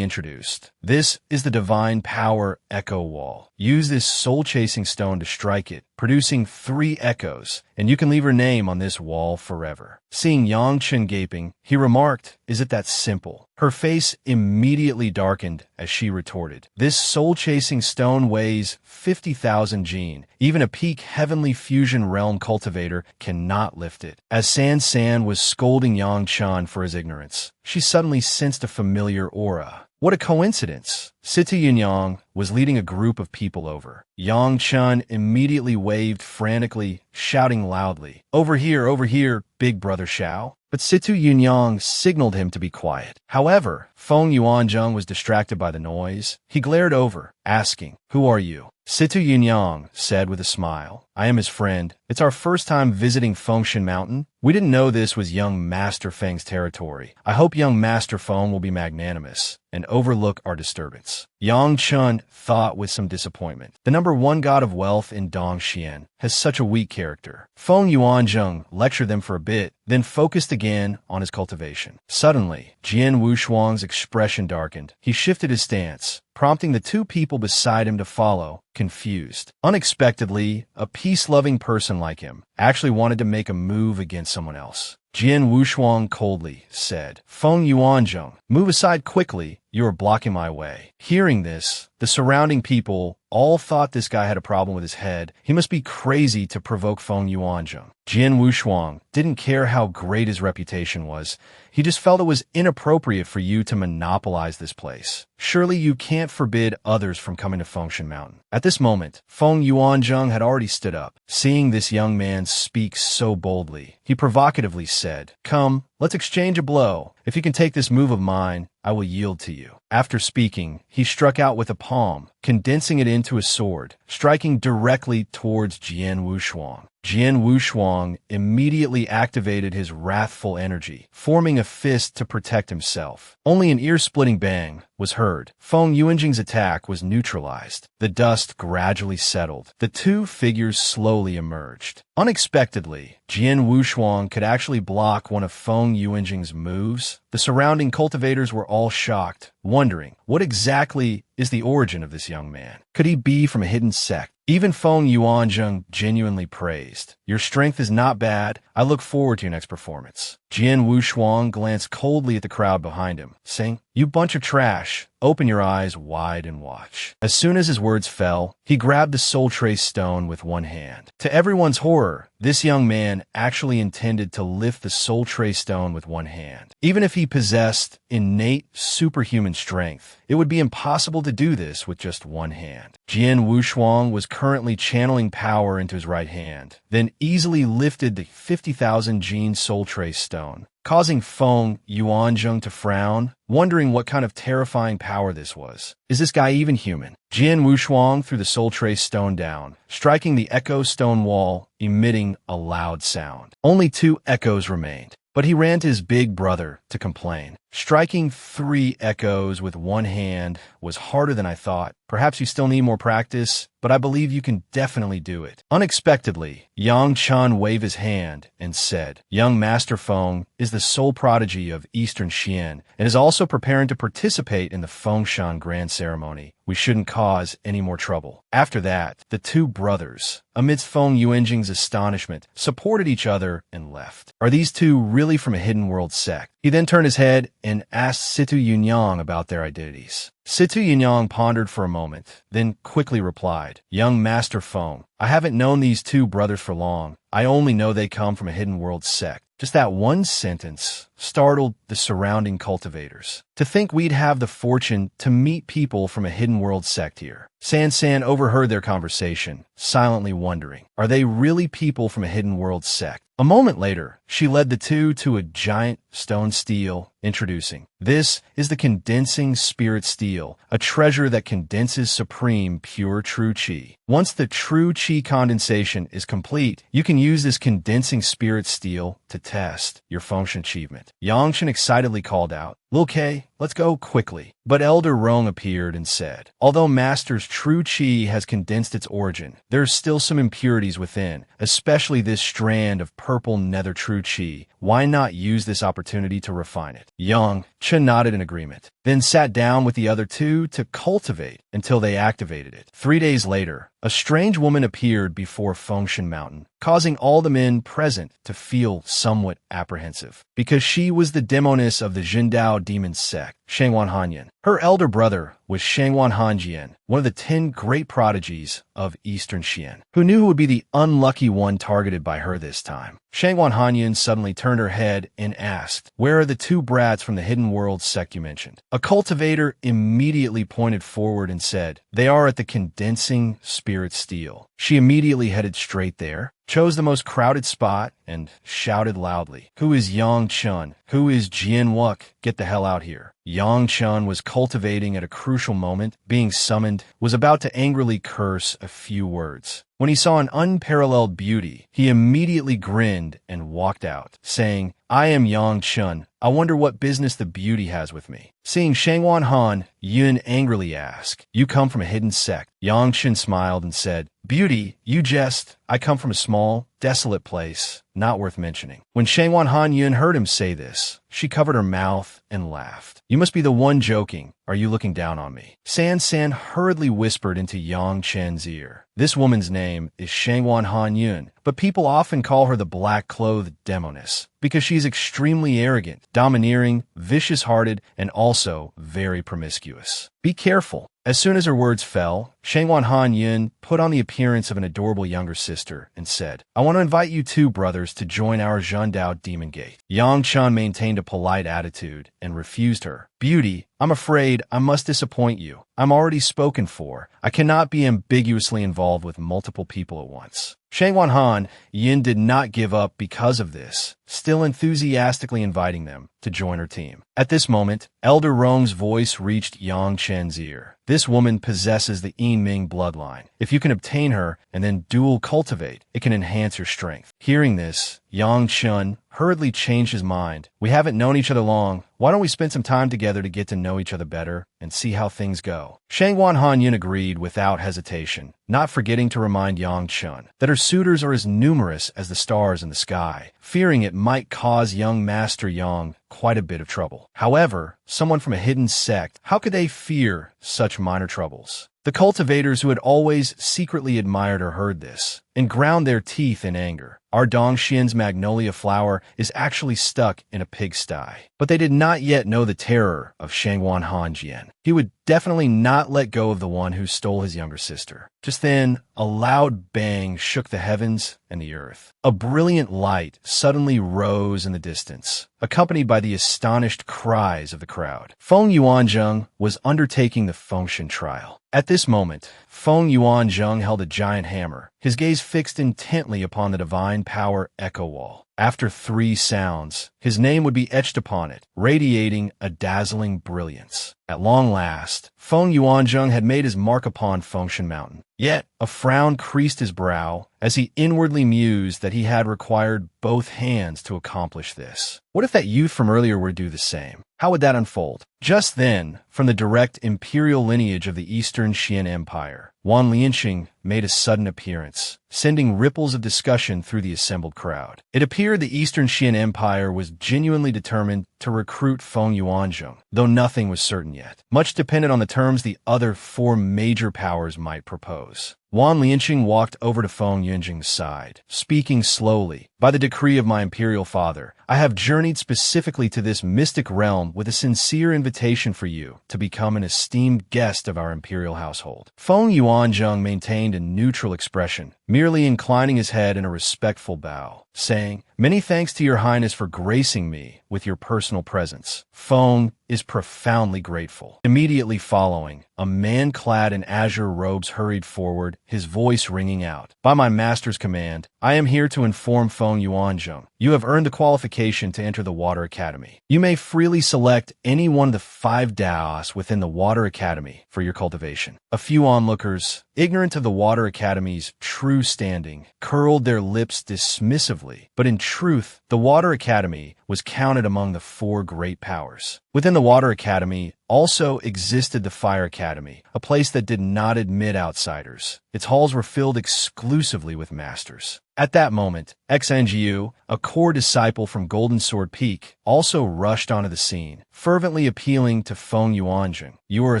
introduced, "This is the divine power echo wall. Use this soul-chasing stone to strike it, producing 3 echoes, and you can leave her name on this wall forever." Seeing Yang Chun gaping, he remarked, "Is it that simple?" Her face immediately darkened as she retorted, "This soul-chasing stone weighs 50,000 jin. Even a peak heavenly fusion realm cultivator cannot lift it." As San was scolding Yang Chun for his ignorance, she suddenly sensed a familiar aura. What a coincidence! Sita Yunyang was leading a group of people over. Yang Chun immediately waved frantically, shouting loudly, over here, big brother Xiao." But Situ Yunyang signaled him to be quiet. However, Feng Yuanzheng was distracted by the noise. He glared over, asking, "Who are you?" Situ Yunyang said with a smile, "I am his friend. It's our first time visiting Fengshan Mountain, We didn't know this was young Master Feng's territory. I hope young Master Feng will be magnanimous and overlook our disturbance. Yang Chun thought with some disappointment. The number one god of wealth in Dongxian has such a weak character. Feng Yuanzheng lectured them for a bit, then focused again on his cultivation. Suddenly, Jian Wushuang's expression darkened. He shifted his stance, prompting the two people beside him to follow, confused. Unexpectedly, a peace-loving person like him actually wanted to make a move against someone else. Jian Wushuang coldly said, "Feng Yuanzheng, move aside quickly. You are blocking my way." Hearing this, the surrounding people all thought this guy had a problem with his head. He must be crazy to provoke Feng Yuanzheng. Jian Wushuang didn't care how great his reputation was. He just felt it was inappropriate for you to monopolize this place. Surely you can't forbid others from coming to Fengshan Mountain. At this moment, Feng Yuanzheng had already stood up. Seeing this young man speak so boldly, he provocatively said, "Come, let's exchange a blow. If you can take this move of mine, I will yield to you." After speaking, he struck out with a palm, condensing it into a sword, striking directly towards Jian Wushuang. Jian Wushuang immediately activated his wrathful energy, forming a fist to protect himself. Only an ear-splitting bang was heard. Feng Yuanjing's attack was neutralized. The dust gradually settled. The two figures slowly emerged. Unexpectedly, Jian Wushuang could actually block one of Feng Yuanjing's moves. The surrounding cultivators were all shocked, wondering, what exactly is the origin of this young man? Could he be from a hidden sect? Even Feng Yuanzheng genuinely praised. "Your strength is not bad. I look forward to your next performance." Jian Wushuang glanced coldly at the crowd behind him, saying, "You bunch of trash. Open your eyes wide and watch." As soon as his words fell, he grabbed the soul trace stone with one hand. To everyone's horror, this young man actually intended to lift the soul trace stone with one hand. Even if he possessed innate superhuman strength, it would be impossible to do this with just one hand. Jian Wushuang was currently channeling power into his right hand, then easily lifted the 50,000 gene soul trace stone, causing Feng Yuanzheng to frown, wondering what kind of terrifying power this was. Is this guy even human? Jian Wushuang threw the soul trace stone down, striking the echo stone wall, emitting a loud sound. Only 2 echoes remained, but he ran to his big brother to complain. "Striking 3 echoes with one hand was harder than I thought. Perhaps you still need more practice, but I believe you can definitely do it." Unexpectedly, Yang Chan waved his hand and said, "Young Master Feng is the sole prodigy of Eastern Xian and is also preparing to participate in the Fengshan Grand Ceremony. We shouldn't cause any more trouble." After that, the 2 brothers, amidst Feng Yuanjing's astonishment, supported each other and left. Are these 2 really from a hidden world sect? He then turned his head and asked Situ Yunyang about their identities. Situ Yunyang pondered for a moment, then quickly replied, "Young Master Feng, I haven't known these 2 brothers for long. I only know they come from a hidden world sect." Just that one sentence startled the surrounding cultivators. To think we'd have the fortune to meet people from a hidden world sect here. San San overheard their conversation, silently wondering, are they really people from a hidden world sect? A moment later, she led the 2 to a giant stone stele, introducing, "This is the condensing spirit stele, a treasure that condenses supreme pure true chi. Once the true chi condensation is complete, you can use this condensing spirit stele to test your function achievement." Yangshan excitedly called out, "Lil K, let's go quickly." But Elder Rong appeared and said, "Although Master's true chi has condensed its origin, there's still some impurities within, especially this strand of purple nether true chi. Why not use this opportunity to refine it?" Yang Chen nodded in agreement, then sat down with the other 2 to cultivate until they activated it. 3 days later, a strange woman appeared before Fengshan Mountain, causing all the men present to feel somewhat apprehensive, because she was the demoness of the Jindao demon sect, Shangwan Hanyan. Her elder brother was Shangwan Hanjian, one of the 10 great prodigies of Eastern Xian. Who knew who would be the unlucky one targeted by her this time? Shangwan Hanyan suddenly turned her head and asked, "Where are the 2 brats from the hidden world sect you mentioned?" A cultivator immediately pointed forward and said, "They are at the condensing spirit stele." She immediately headed straight there, chose the most crowded spot, and shouted loudly, "Who is Yang Chun? Who is Jian Wuk? Get the hell out here." Yang Chun was cultivating at a crucial moment, being summoned, was about to angrily curse a few words. When he saw an unparalleled beauty, he immediately grinned and walked out, saying, "I am Yang Chun. I wonder what business the beauty has with me." Seeing Shangwan Han, Yun angrily asked, "You come from a hidden sect?" Yang Chun smiled and said, "Beauty, you jest. I come from a small, desolate place, not worth mentioning." When Shangwan Han Yun heard him say this, she covered her mouth and laughed. "You must be the one joking. Are you looking down on me?" San San hurriedly whispered into Yang Chen's ear. This woman's name is Shangwan Han Yun, but people often call her the black-clothed demoness because she's extremely arrogant, domineering, vicious-hearted, and also very promiscuous. Be careful. As soon as her words fell, Shangwan Han Yun put on the appearance of an adorable younger sister and said, "I want to invite you two brothers to join our Zhendao Demon Gate." Yang Chan maintained a polite attitude and refused her. "Beauty, I'm afraid I must disappoint you. I'm already spoken for. I cannot be ambiguously involved with multiple people at once." Shangwan Han Yin did not give up because of this, still enthusiastically inviting them to join her team. At this moment, Elder Rong's voice reached Yang Chen's ear. "This woman possesses the Yin Ming bloodline. If you can obtain her and then dual cultivate, it can enhance your strength." Hearing this, Yang Chen hurriedly changed his mind. "We haven't known each other long. Why don't we spend some time together to get to know each other better and see how things go?" Shangwan Han Yun agreed without hesitation, not forgetting to remind Yang Chen that her suitors are as numerous as the stars in the sky, fearing it might cause young Master Yang quite a bit of trouble. However, someone from a hidden sect, how could they fear such minor troubles? The cultivators who had always secretly admired her heard this and ground their teeth in anger. Our Dongxian's magnolia flower is actually stuck in a pigsty. But they did not yet know the terror of Shangwan Han Jian. He would definitely not let go of the one who stole his younger sister. Just then, a loud bang shook the heavens and the earth. A brilliant light suddenly rose in the distance, accompanied by the astonished cries of the crowd. Feng Yuanzheng was undertaking the function trial. At this moment, Feng Yuanzheng held a giant hammer, his gaze fixed intently upon the divine power echo wall. After 3 sounds, his name would be etched upon it, radiating a dazzling brilliance. At long last, Feng Yuanzheng had made his mark upon Fengshan Mountain. Yet, a frown creased his brow as he inwardly mused that he had required both hands to accomplish this. What if that youth from earlier were to do the same? How would that unfold? Just then, from the direct imperial lineage of the Eastern Xian Empire, Wan Lianxing made a sudden appearance, sending ripples of discussion through the assembled crowd. It appeared the Eastern Xian Empire was genuinely determined to recruit Feng Yuanzheng, though nothing was certain yet. Much depended on the terms the other 4 major powers might propose. Wan Lianxing walked over to Feng Yuanzheng's side, speaking slowly. "By the decree of my imperial father, I have journeyed specifically to this mystic realm with a sincere invitation for you to become an esteemed guest of our imperial household." Feng Yuanzheng maintained a neutral expression, merely inclining his head in a respectful bow, saying, "Many thanks to your highness for gracing me with your personal presence." Feng is profoundly grateful. Immediately following, a man clad in azure robes hurried forward, his voice ringing out, "By my master's command, I am here to inform Feng Yuanzheng. You have earned the qualification to enter the Water Academy. You may freely select any one of the 5 Daos within the Water Academy for your cultivation." A few onlookers, ignorant of the Water Academy's true standing, curled their lips dismissively, but in truth, the Water Academy was counted among the 4 great powers. Within the Water Academy also existed the Fire Academy, a place that did not admit outsiders. Its halls were filled exclusively with masters. At that moment, Xanjiu, a core disciple from Golden Sword Peak, also rushed onto the scene, fervently appealing to Feng Yuanzheng. "You are a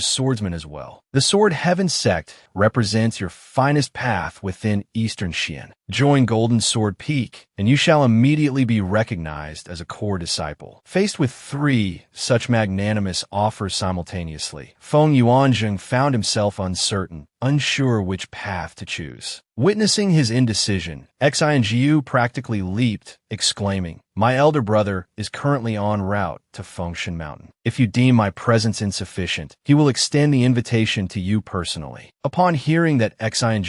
swordsman as well. The Sword Heaven Sect represents your finest path within Eastern Xian. Join Golden Sword Peak, and you shall immediately be recognized as a core disciple." Faced with 3 such magnanimous offers simultaneously, Feng Yuanzheng found himself uncertain unsure which path to choose. Witnessing his indecision, Exile practically leaped, exclaiming, "My elder brother is currently en route to Fengshan Mountain. If you deem my presence insufficient, he will extend the invitation to you personally." Upon hearing that Exile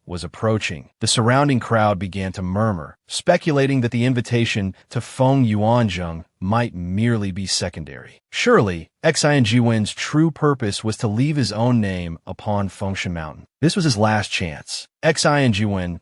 was approaching, the surrounding crowd began to murmur, speculating that the invitation to Feng Yuanzheng might merely be secondary. Surely, Exile true purpose was to leave his own name upon Fengshan Mountain. This was his last chance. Exile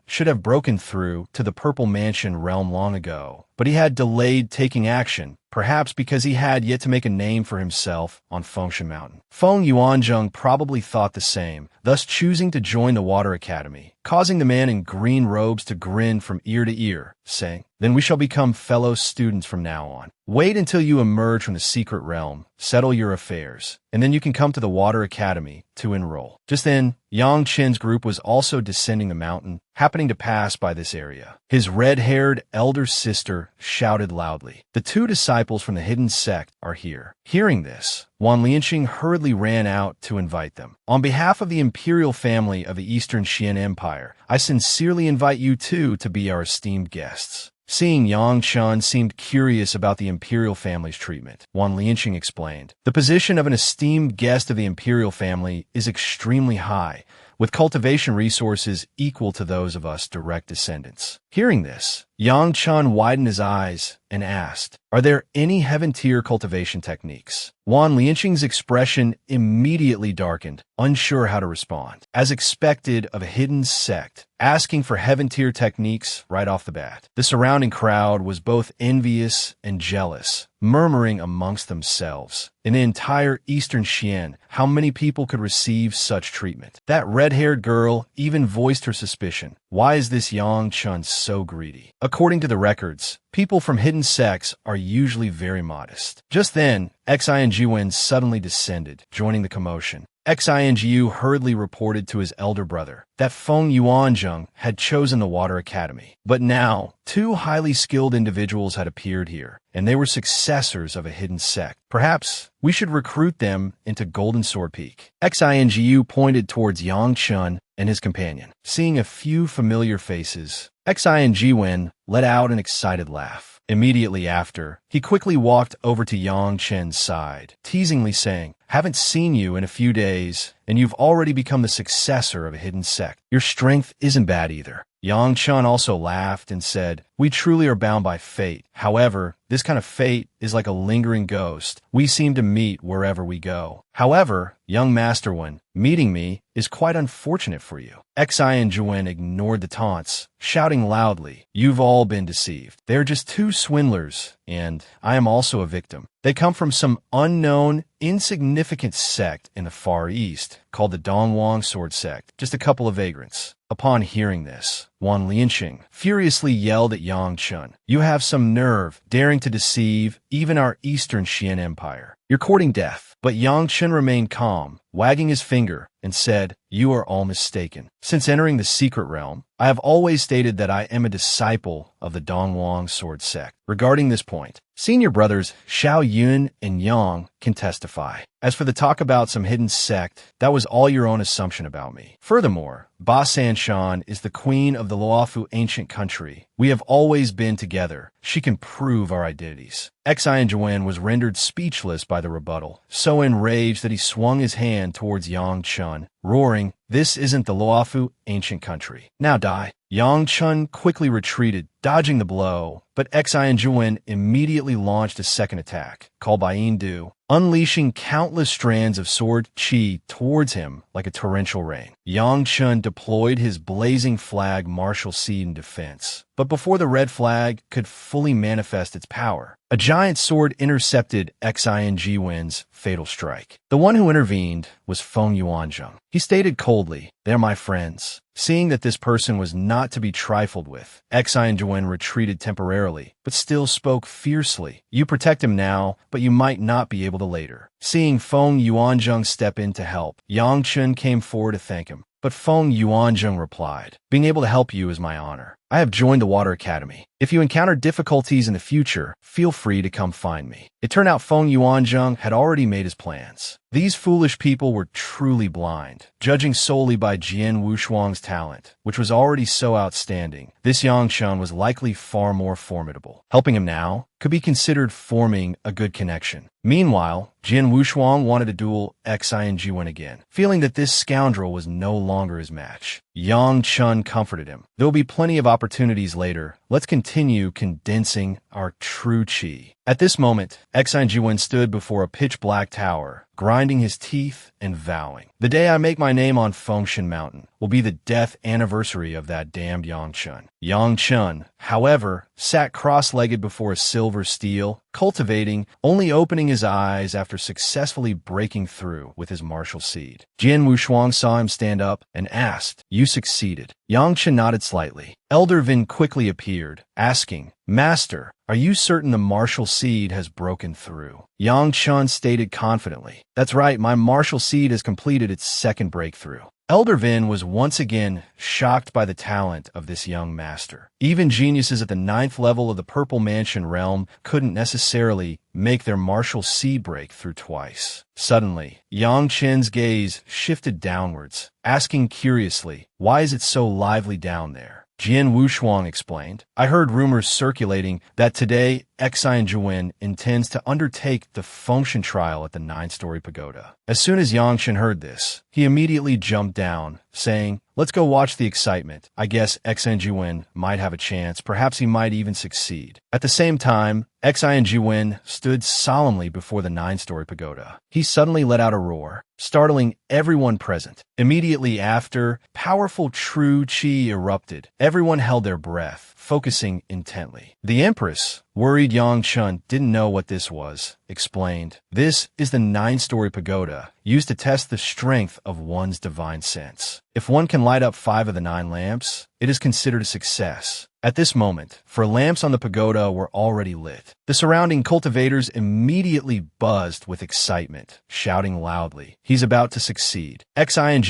should have broken through to the Purple Mansion realm long ago, but he had delayed taking action, perhaps because he had yet to make a name for himself on Fengshan Mountain. Feng Yuanzheng probably thought the same, thus choosing to join the Water Academy, causing the man in green robes to grin from ear to ear, saying, "Then we shall become fellow students from now on. Wait until you emerge from the secret realm, settle your affairs, and then you can come to the Water Academy to enroll." Just then, Yang Chen's group was also descending the mountain, happening to pass by this area. His red-haired elder sister shouted loudly, "The two disciples from the hidden sect are here." Hearing this, Wan Lianqing hurriedly ran out to invite them. "On behalf of the imperial family of the Eastern Xian Empire, I sincerely invite you too to be our esteemed guests." Seeing Yang Chen seemed curious about the imperial family's treatment, Wan Lianqing explained, "The position of an esteemed guest of the imperial family is extremely high, with cultivation resources equal to those of us direct descendants." Hearing this, Yang Chen widened his eyes and asked, "Are there any heaven-tier cultivation techniques?" Wan Lianqing's expression immediately darkened, unsure how to respond. As expected of a hidden sect, asking for heaven-tier techniques right off the bat. The surrounding crowd was both envious and jealous, murmuring amongst themselves. In the entire Eastern Xian, how many people could receive such treatment? That red-haired girl even voiced her suspicion. Why is this Yang Chen so greedy? According to the records, people from hidden sects are usually very modest. Just then, Exile suddenly descended, joining the commotion. Exile hurriedly reported to his elder brother that Feng Yuanzheng had chosen the Water Academy. But now, two highly skilled individuals had appeared here, and they were successors of a hidden sect. Perhaps we should recruit them into Golden Sword Peak. Exile pointed towards Yang Chen and his companion. Seeing a few familiar faces, Exile let out an excited laugh. Immediately after, he quickly walked over to Yang Chen's side, teasingly saying, "Haven't seen you in a few days, and you've already become the successor of a hidden sect. Your strength isn't bad either." Yang Chen also laughed and said, "We truly are bound by fate. However, this kind of fate is like a lingering ghost. We seem to meet wherever we go. However, young Master One, meeting me is quite unfortunate for you." Exile ignored the taunts, shouting loudly, "You've all been deceived. They're just two swindlers, and I am also a victim. They come from some unknown, insignificant sect in the Far East, called the Dongwang Sword Sect, just a couple of vagrants." Upon hearing this, Wan Lianqing furiously yelled at Yang Chen, "You have some nerve, daring to deceive even our Eastern Xian Empire. You're courting death." But Yang Chen remained calm, wagging his finger, and said, "You are all mistaken. Since entering the secret realm, I have always stated that I am a disciple of the Dongwang Sword Sect. Regarding this point, senior brothers Xiao Yun and Yang can testify. As for the talk about some hidden sect, that was all your own assumption about me. Furthermore, Ba Sanshan is the queen of the Luofu ancient country. We have always been together. She can prove our identities." Exile was rendered speechless by the rebuttal, so enraged that he swung his hand towards Yang Chen, roaring, "This isn't the Luofu ancient country. Now die." Yang Chen quickly retreated, dodging the blow, but Exile immediately launched a second attack, called Bain Du, unleashing countless strands of sword chi towards him like a torrential rain. Yang Chen deployed his blazing flag martial seed in defense. But before the red flag could fully manifest its power, a giant sword intercepted Exile fatal strike. The one who intervened was Feng Yuanzheng. He stated coldly, "They're my friends." Seeing that this person was not to be trifled with, Exile retreated temporarily, but still spoke fiercely. "You protect him now, but you might not be able to later." Seeing Feng Yuanzheng step in to help, Yang Chen came forward to thank him. But Feng Yuanzheng replied, "Being able to help you is my honor. I have joined the Water Academy. If you encounter difficulties in the future, feel free to come find me. It turned out Feng Yuanzheng had already made his plans. These foolish people were truly blind, judging solely by Jian Wushuang's talent, which was already so outstanding. This Yangchun was likely far more formidable. Helping him now could be considered forming a good connection. Meanwhile, Jian Wushuang wanted to duel Exile again, feeling that this scoundrel was no longer his match. Yang Chun comforted him. There'll be plenty of opportunities later. Let's continue condensing our true chi. At this moment, Exile stood before a pitch-black tower, grinding his teeth and vowing. The day I make my name on Fengshan Mountain will be the death anniversary of that damned Yangchun. Yangchun, however, sat cross-legged before a silver steel, cultivating, only opening his eyes after successfully breaking through with his martial seed. Jian Wushuang saw him stand up and asked, "You succeeded." Yangchun nodded slightly. Elder Vin quickly appeared, asking, "Master, are you certain the martial seed has broken through?" Yangchun stated confidently, "That's right, my martial seed has completed its second breakthrough." Elder Vin was once again shocked by the talent of this young master. Even geniuses at the 9th level of the Purple Mansion realm couldn't necessarily make their martial seed break through twice. Suddenly, Yang Chen's gaze shifted downwards, asking curiously, "Why is it so lively down there?" Jian Wushuang explained, "I heard rumors circulating that today Exile intends to undertake the function trial at the 9-story pagoda." As soon as Yangchen heard this, he immediately jumped down, saying, "Let's go watch the excitement. I guess Exile might have a chance, perhaps he might even succeed." At the same time, Exile stood solemnly before the 9-story pagoda. He suddenly let out a roar, startling everyone present. Immediately after, powerful true chi erupted. Everyone held their breath, focusing intently. The Empress, worried Yangchun didn't know what this was, explained, "This is the 9-story pagoda, used to test the strength of one's divine sense. If one can light up 5 of the 9 lamps, it is considered a success." At this moment, 4 lamps on the pagoda were already lit. The surrounding cultivators immediately buzzed with excitement, shouting loudly, "He's about to succeed." Exile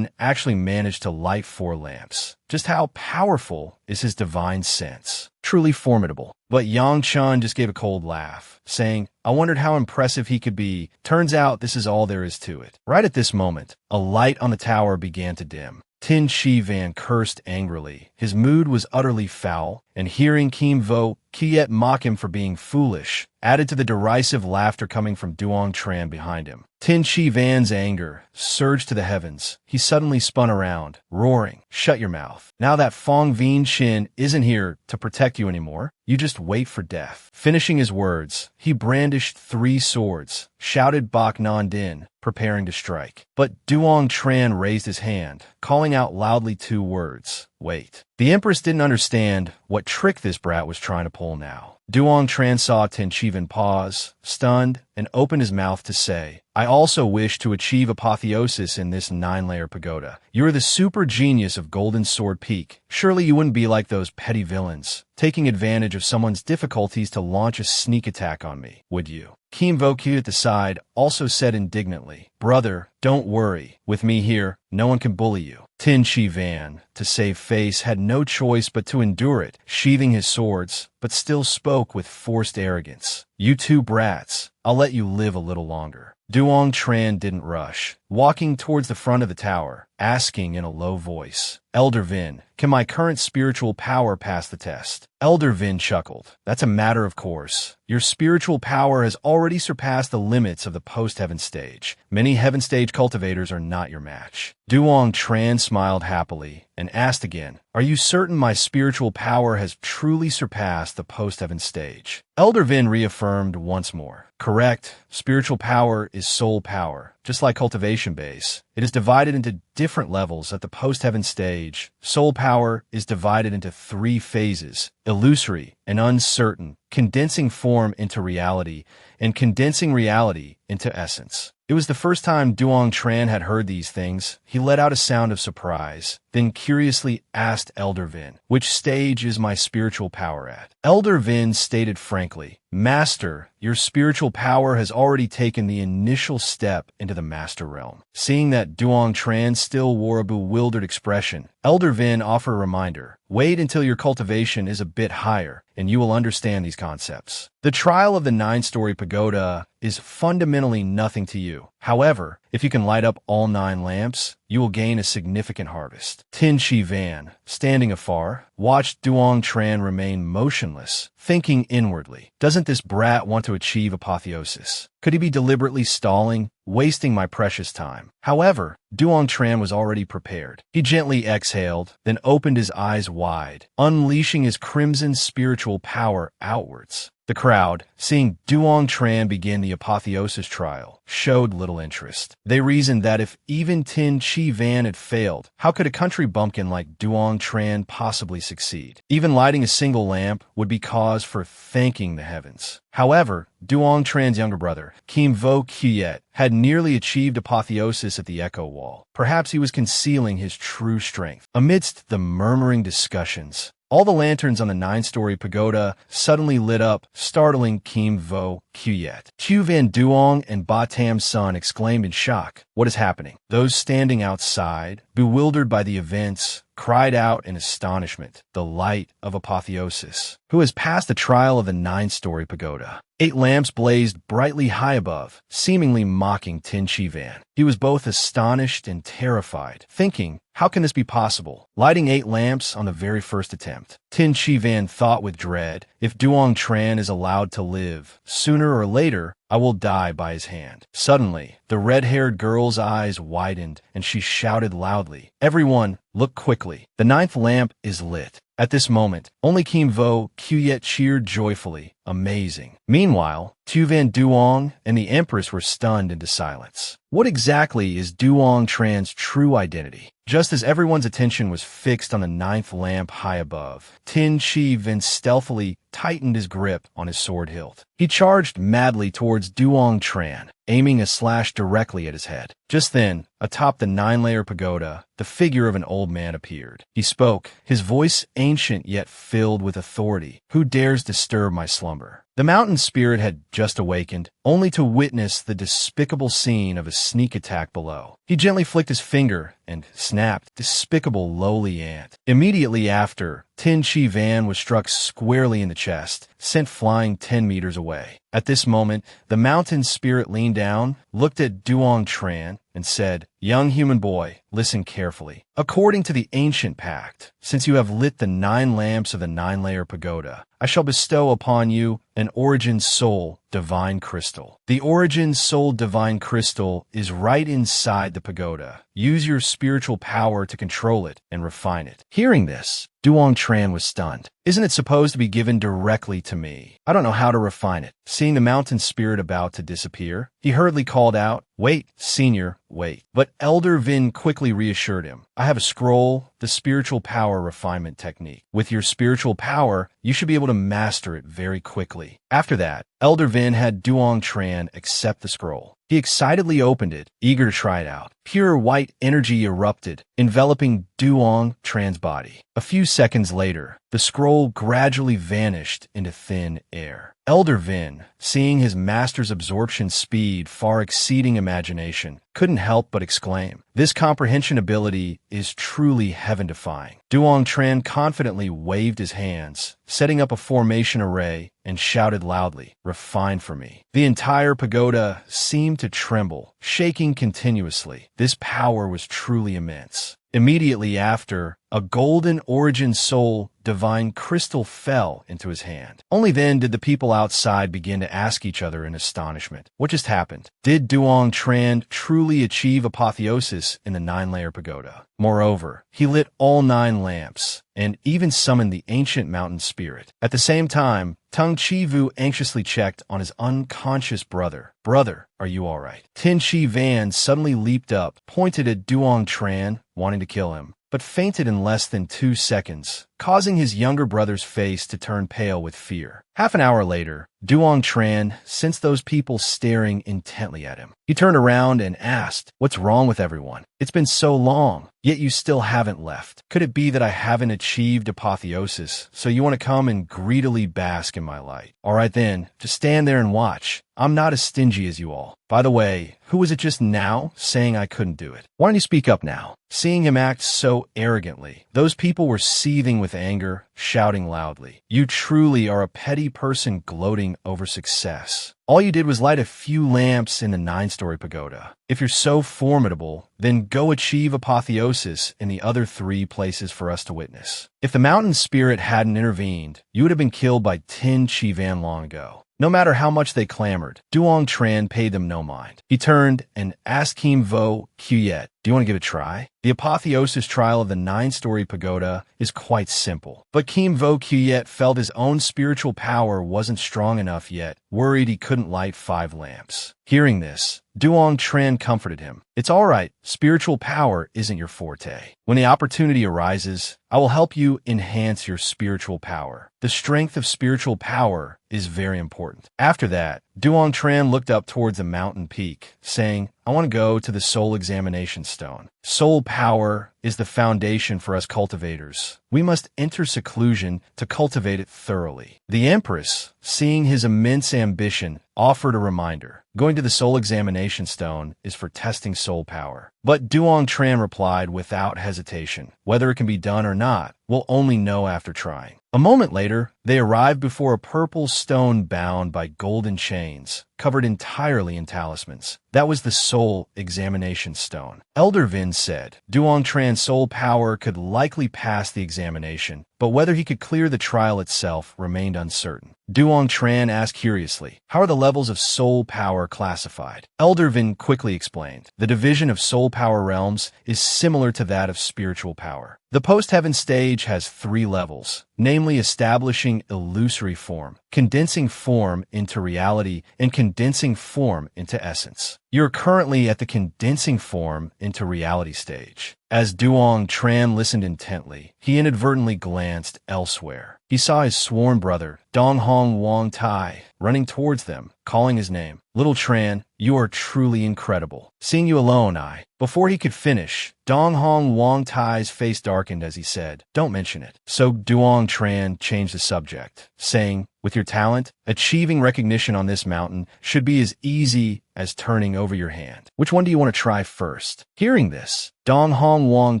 actually managed to light 4 lamps. Just how powerful is his divine sense? Truly formidable. But Yangchun just gave a cold laugh, saying, "I wondered how impressive he could be. Turns out this is all there is to it." Right at this moment, a light on the tower began to dim. Tin Shi Van cursed angrily. His mood was utterly foul, and hearing Kim Vo Kiet mock him for being foolish, added to the derisive laughter coming from Duong Tran behind him. Tin Shi Van's anger surged to the heavens. He suddenly spun around, roaring, "Shut your mouth. Now that Fong Vin Chin isn't here to protect you anymore, you just wait for death." Finishing his words, he brandished 3 swords, shouted Bak Nan Din, preparing to strike. But Duong Tran raised his hand, calling out loudly 2 words, "Wait." The Empress didn't understand what trick this brat was trying to pull now. Duong Tran saw Tin Chivan pause, stunned, and opened his mouth to say, "I also wish to achieve apotheosis in this 9-layer pagoda. You're the super genius of Golden Sword Peak. Surely you wouldn't be like those petty villains, taking advantage of someone's difficulties to launch a sneak attack on me, would you?" Kim Vokyu at the side also said indignantly, "Brother, don't worry. With me here, no one can bully you." Tin Chi Van, to save face, had no choice but to endure it, sheathing his swords, but still spoke with forced arrogance. "You 2 brats, I'll let you live a little longer." Duong Tran didn't rush, walking towards the front of the tower, asking in a low voice, "Elder Vin, can my current spiritual power pass the test?" Elder Vin chuckled. "That's a matter of course. Your spiritual power has already surpassed the limits of the post-heaven stage. Many heaven stage cultivators are not your match." Duong Tran smiled happily and asked again, "Are you certain my spiritual power has truly surpassed the post-heaven stage?" Elder Vin reaffirmed once more, "Correct. Spiritual power is soul power, just like cultivation base. It is divided into different levels at the post-heaven stage. Soul power is divided into 3 phases, illusory and uncertain, condensing form into reality, and condensing reality into essence." It was the first time Duong Tran had heard these things. He let out a sound of surprise, then curiously asked Elder Vin, "Which stage is my spiritual power at?" Elder Vin stated frankly, Master, your spiritual power has already taken the initial step into the Master Realm. Seeing that Duong Tran still wore a bewildered expression, Elder Vin offered a reminder. Wait until your cultivation is a bit higher, and you will understand these concepts. The trial of the 9-story pagoda is fundamentally nothing to you. However, if you can light up all 9 lamps, you will gain a significant harvest. Tin Chi Van, standing afar, watched Duong Tran remain motionless, thinking inwardly. Doesn't this brat want to achieve apotheosis? Could he be deliberately stalling, wasting my precious time? However, Duong Tran was already prepared. He gently exhaled, then opened his eyes wide, unleashing his crimson spiritual power outwards. The crowd, seeing Duong Tran begin the apotheosis trial, showed little interest. They reasoned that if even Tin Chi Van had failed, how could a country bumpkin like Duong Tran possibly succeed? Even lighting a single lamp would be cause for thanking the heavens. However, Duong Tran's younger brother, Kim Vo Kyet, had nearly achieved apotheosis at the Echo Wall. Perhaps he was concealing his true strength. Amidst the murmuring discussions, all the lanterns on the 9-story pagoda suddenly lit up, startling Kim Vo Kyet. Chu Van Duong and Ba Tam's son exclaimed in shock, "What is happening?" Those standing outside, bewildered by the events, cried out in astonishment, "The light of apotheosis! Who has passed the trial of the 9-story pagoda?" 8 lamps blazed brightly high above, seemingly mocking Tin Chi Van. He was both astonished and terrified, thinking, how can this be possible? Lighting 8 lamps on the very first attempt. Tin Chi Van thought with dread, if Duong Tran is allowed to live, sooner or later, I will die by his hand. Suddenly, the red-haired girl's eyes widened, and she shouted loudly, "Everyone, look quickly. The 9th lamp is lit." At this moment, only Kim Vo Kyet cheered joyfully. Amazing. Meanwhile, Tu Van Duong and the Empress were stunned into silence. What exactly is Duong Tran's true identity? Just as everyone's attention was fixed on the 9th lamp high above, Tin Chi Van stealthily tightened his grip on his sword hilt. He charged madly towards Duong Tran, aiming a slash directly at his head. Just then, atop the 9-layer pagoda, the figure of an old man appeared. He spoke, his voice ancient yet filled with authority. "Who dares disturb my slumber?" The mountain spirit had just awakened, only to witness the despicable scene of a sneak attack below. He gently flicked his finger and snapped, "Despicable lowly ant." Immediately after, Tin Chi Van was struck squarely in the chest, sent flying 10 meters away. At this moment, the mountain spirit leaned down, looked at Duong Tran, and said, "Young human boy, listen carefully. According to the ancient pact, since you have lit the 9 lamps of the 9-layer pagoda, I shall bestow upon you an Origin Soul Divine Crystal. The Origin Soul Divine Crystal is right inside the pagoda. Use your spiritual power to control it and refine it." Hearing this, Duong Tran was stunned. "Isn't it supposed to be given directly to me? I don't know how to refine it." Seeing the mountain spirit about to disappear, he hurriedly called out, "Wait, senior, wait." But Elder Vin quickly reassured him, "I have a scroll, the spiritual power refinement technique. With your spiritual power, you should be able to master it very quickly." After that, Elder Vin had Duong Tran accept the scroll. He excitedly opened it, eager to try it out. Pure white energy erupted, enveloping Duong Tran's body. A few seconds later, the scroll gradually vanished into thin air. Elder Vin, seeing his master's absorption speed far exceeding imagination, couldn't help but exclaim, "This comprehension ability is truly heaven-defying." Duong Tran confidently waved his hands, setting up a formation array, and shouted loudly, "Refine for me." The entire pagoda seemed to tremble, shaking continuously. This power was truly immense. Immediately after, a golden Origin Soul Divine Crystal fell into his hand. Only then did the people outside begin to ask each other in astonishment, what just happened? Did Duong Tran truly achieve apotheosis in the 9-layer pagoda? Moreover, he lit all 9 lamps, and even summoned the ancient mountain spirit. At the same time, Tung Chi Vu anxiously checked on his unconscious brother. "Brother, are you all right?" Tin Chi Van suddenly leaped up, pointed at Duong Tran, wanting to kill him, but fainted in less than 2 seconds, causing his younger brother's face to turn pale with fear. Half an hour later, Duong Tran sensed those people staring intently at him. He turned around and asked, "What's wrong with everyone? It's been so long, yet you still haven't left. Could it be that I haven't achieved apotheosis, so you want to come and greedily bask in my light? All right then, just stand there and watch. I'm not as stingy as you all. By the way, who was it just now saying I couldn't do it? Why don't you speak up now?" Seeing him act so arrogantly, those people were seething with anger, shouting loudly, "You truly are a petty person gloating over success. All you did was light a few lamps in the 9-story pagoda. If you're so formidable, then go achieve apotheosis in the other 3 places for us to witness." If the mountain spirit hadn't intervened, you would have been killed by Tin Chi Van long ago. No matter how much they clamored, Duong Tran paid them no mind. He turned and asked Kim Vo Quyet, "Do you want to give it a try?" The apotheosis trial of the 9-story pagoda is quite simple, but Kim Vo Quyet felt his own spiritual power wasn't strong enough yet, worried he couldn't light 5 lamps. Hearing this, Duong Tran comforted him. "It's all right. Spiritual power isn't your forte. When the opportunity arises, I will help you enhance your spiritual power. The strength of spiritual power is very important." After that, Duong Tran looked up towards the mountain peak, saying, "I want to go to the soul examination stone. Soul power is the foundation for us cultivators. We must enter seclusion to cultivate it thoroughly." The Empress, seeing his immense ambition, offered a reminder. Going to the soul examination stone is for testing soul power. But Duong Tran replied without hesitation, "Whether it can be done or not, we'll only know after trying." A moment later, they arrived before a purple stone bound by golden chains, covered entirely in talismans. That was the soul examination stone. Elder Vin said Duong Tran's soul power could likely pass the examination, but whether he could clear the trial itself remained uncertain. Duong Tran asked curiously, "How are the levels of soul power classified?" Elder Vin quickly explained, "The division of soul power realms is similar to that of spiritual power. The post-heaven stage has 3 levels, namely establishing illusory form, condensing form into reality, and condensing form into essence. You're currently at the condensing form into reality stage." As Duong Tran listened intently, he inadvertently glanced elsewhere. He saw his sworn brother, Dong Hong Wong Tai, running towards them, calling his name. "Little Tran, you are truly incredible. Seeing you alone, Before he could finish, Dong Hong Wong Tai's face darkened as he said, "Don't mention it." So Duong Tran changed the subject, saying, "With your talent, achieving recognition on this mountain should be as easy as turning over your hand. Which one do you want to try first?" Hearing this, Dong Hong Wong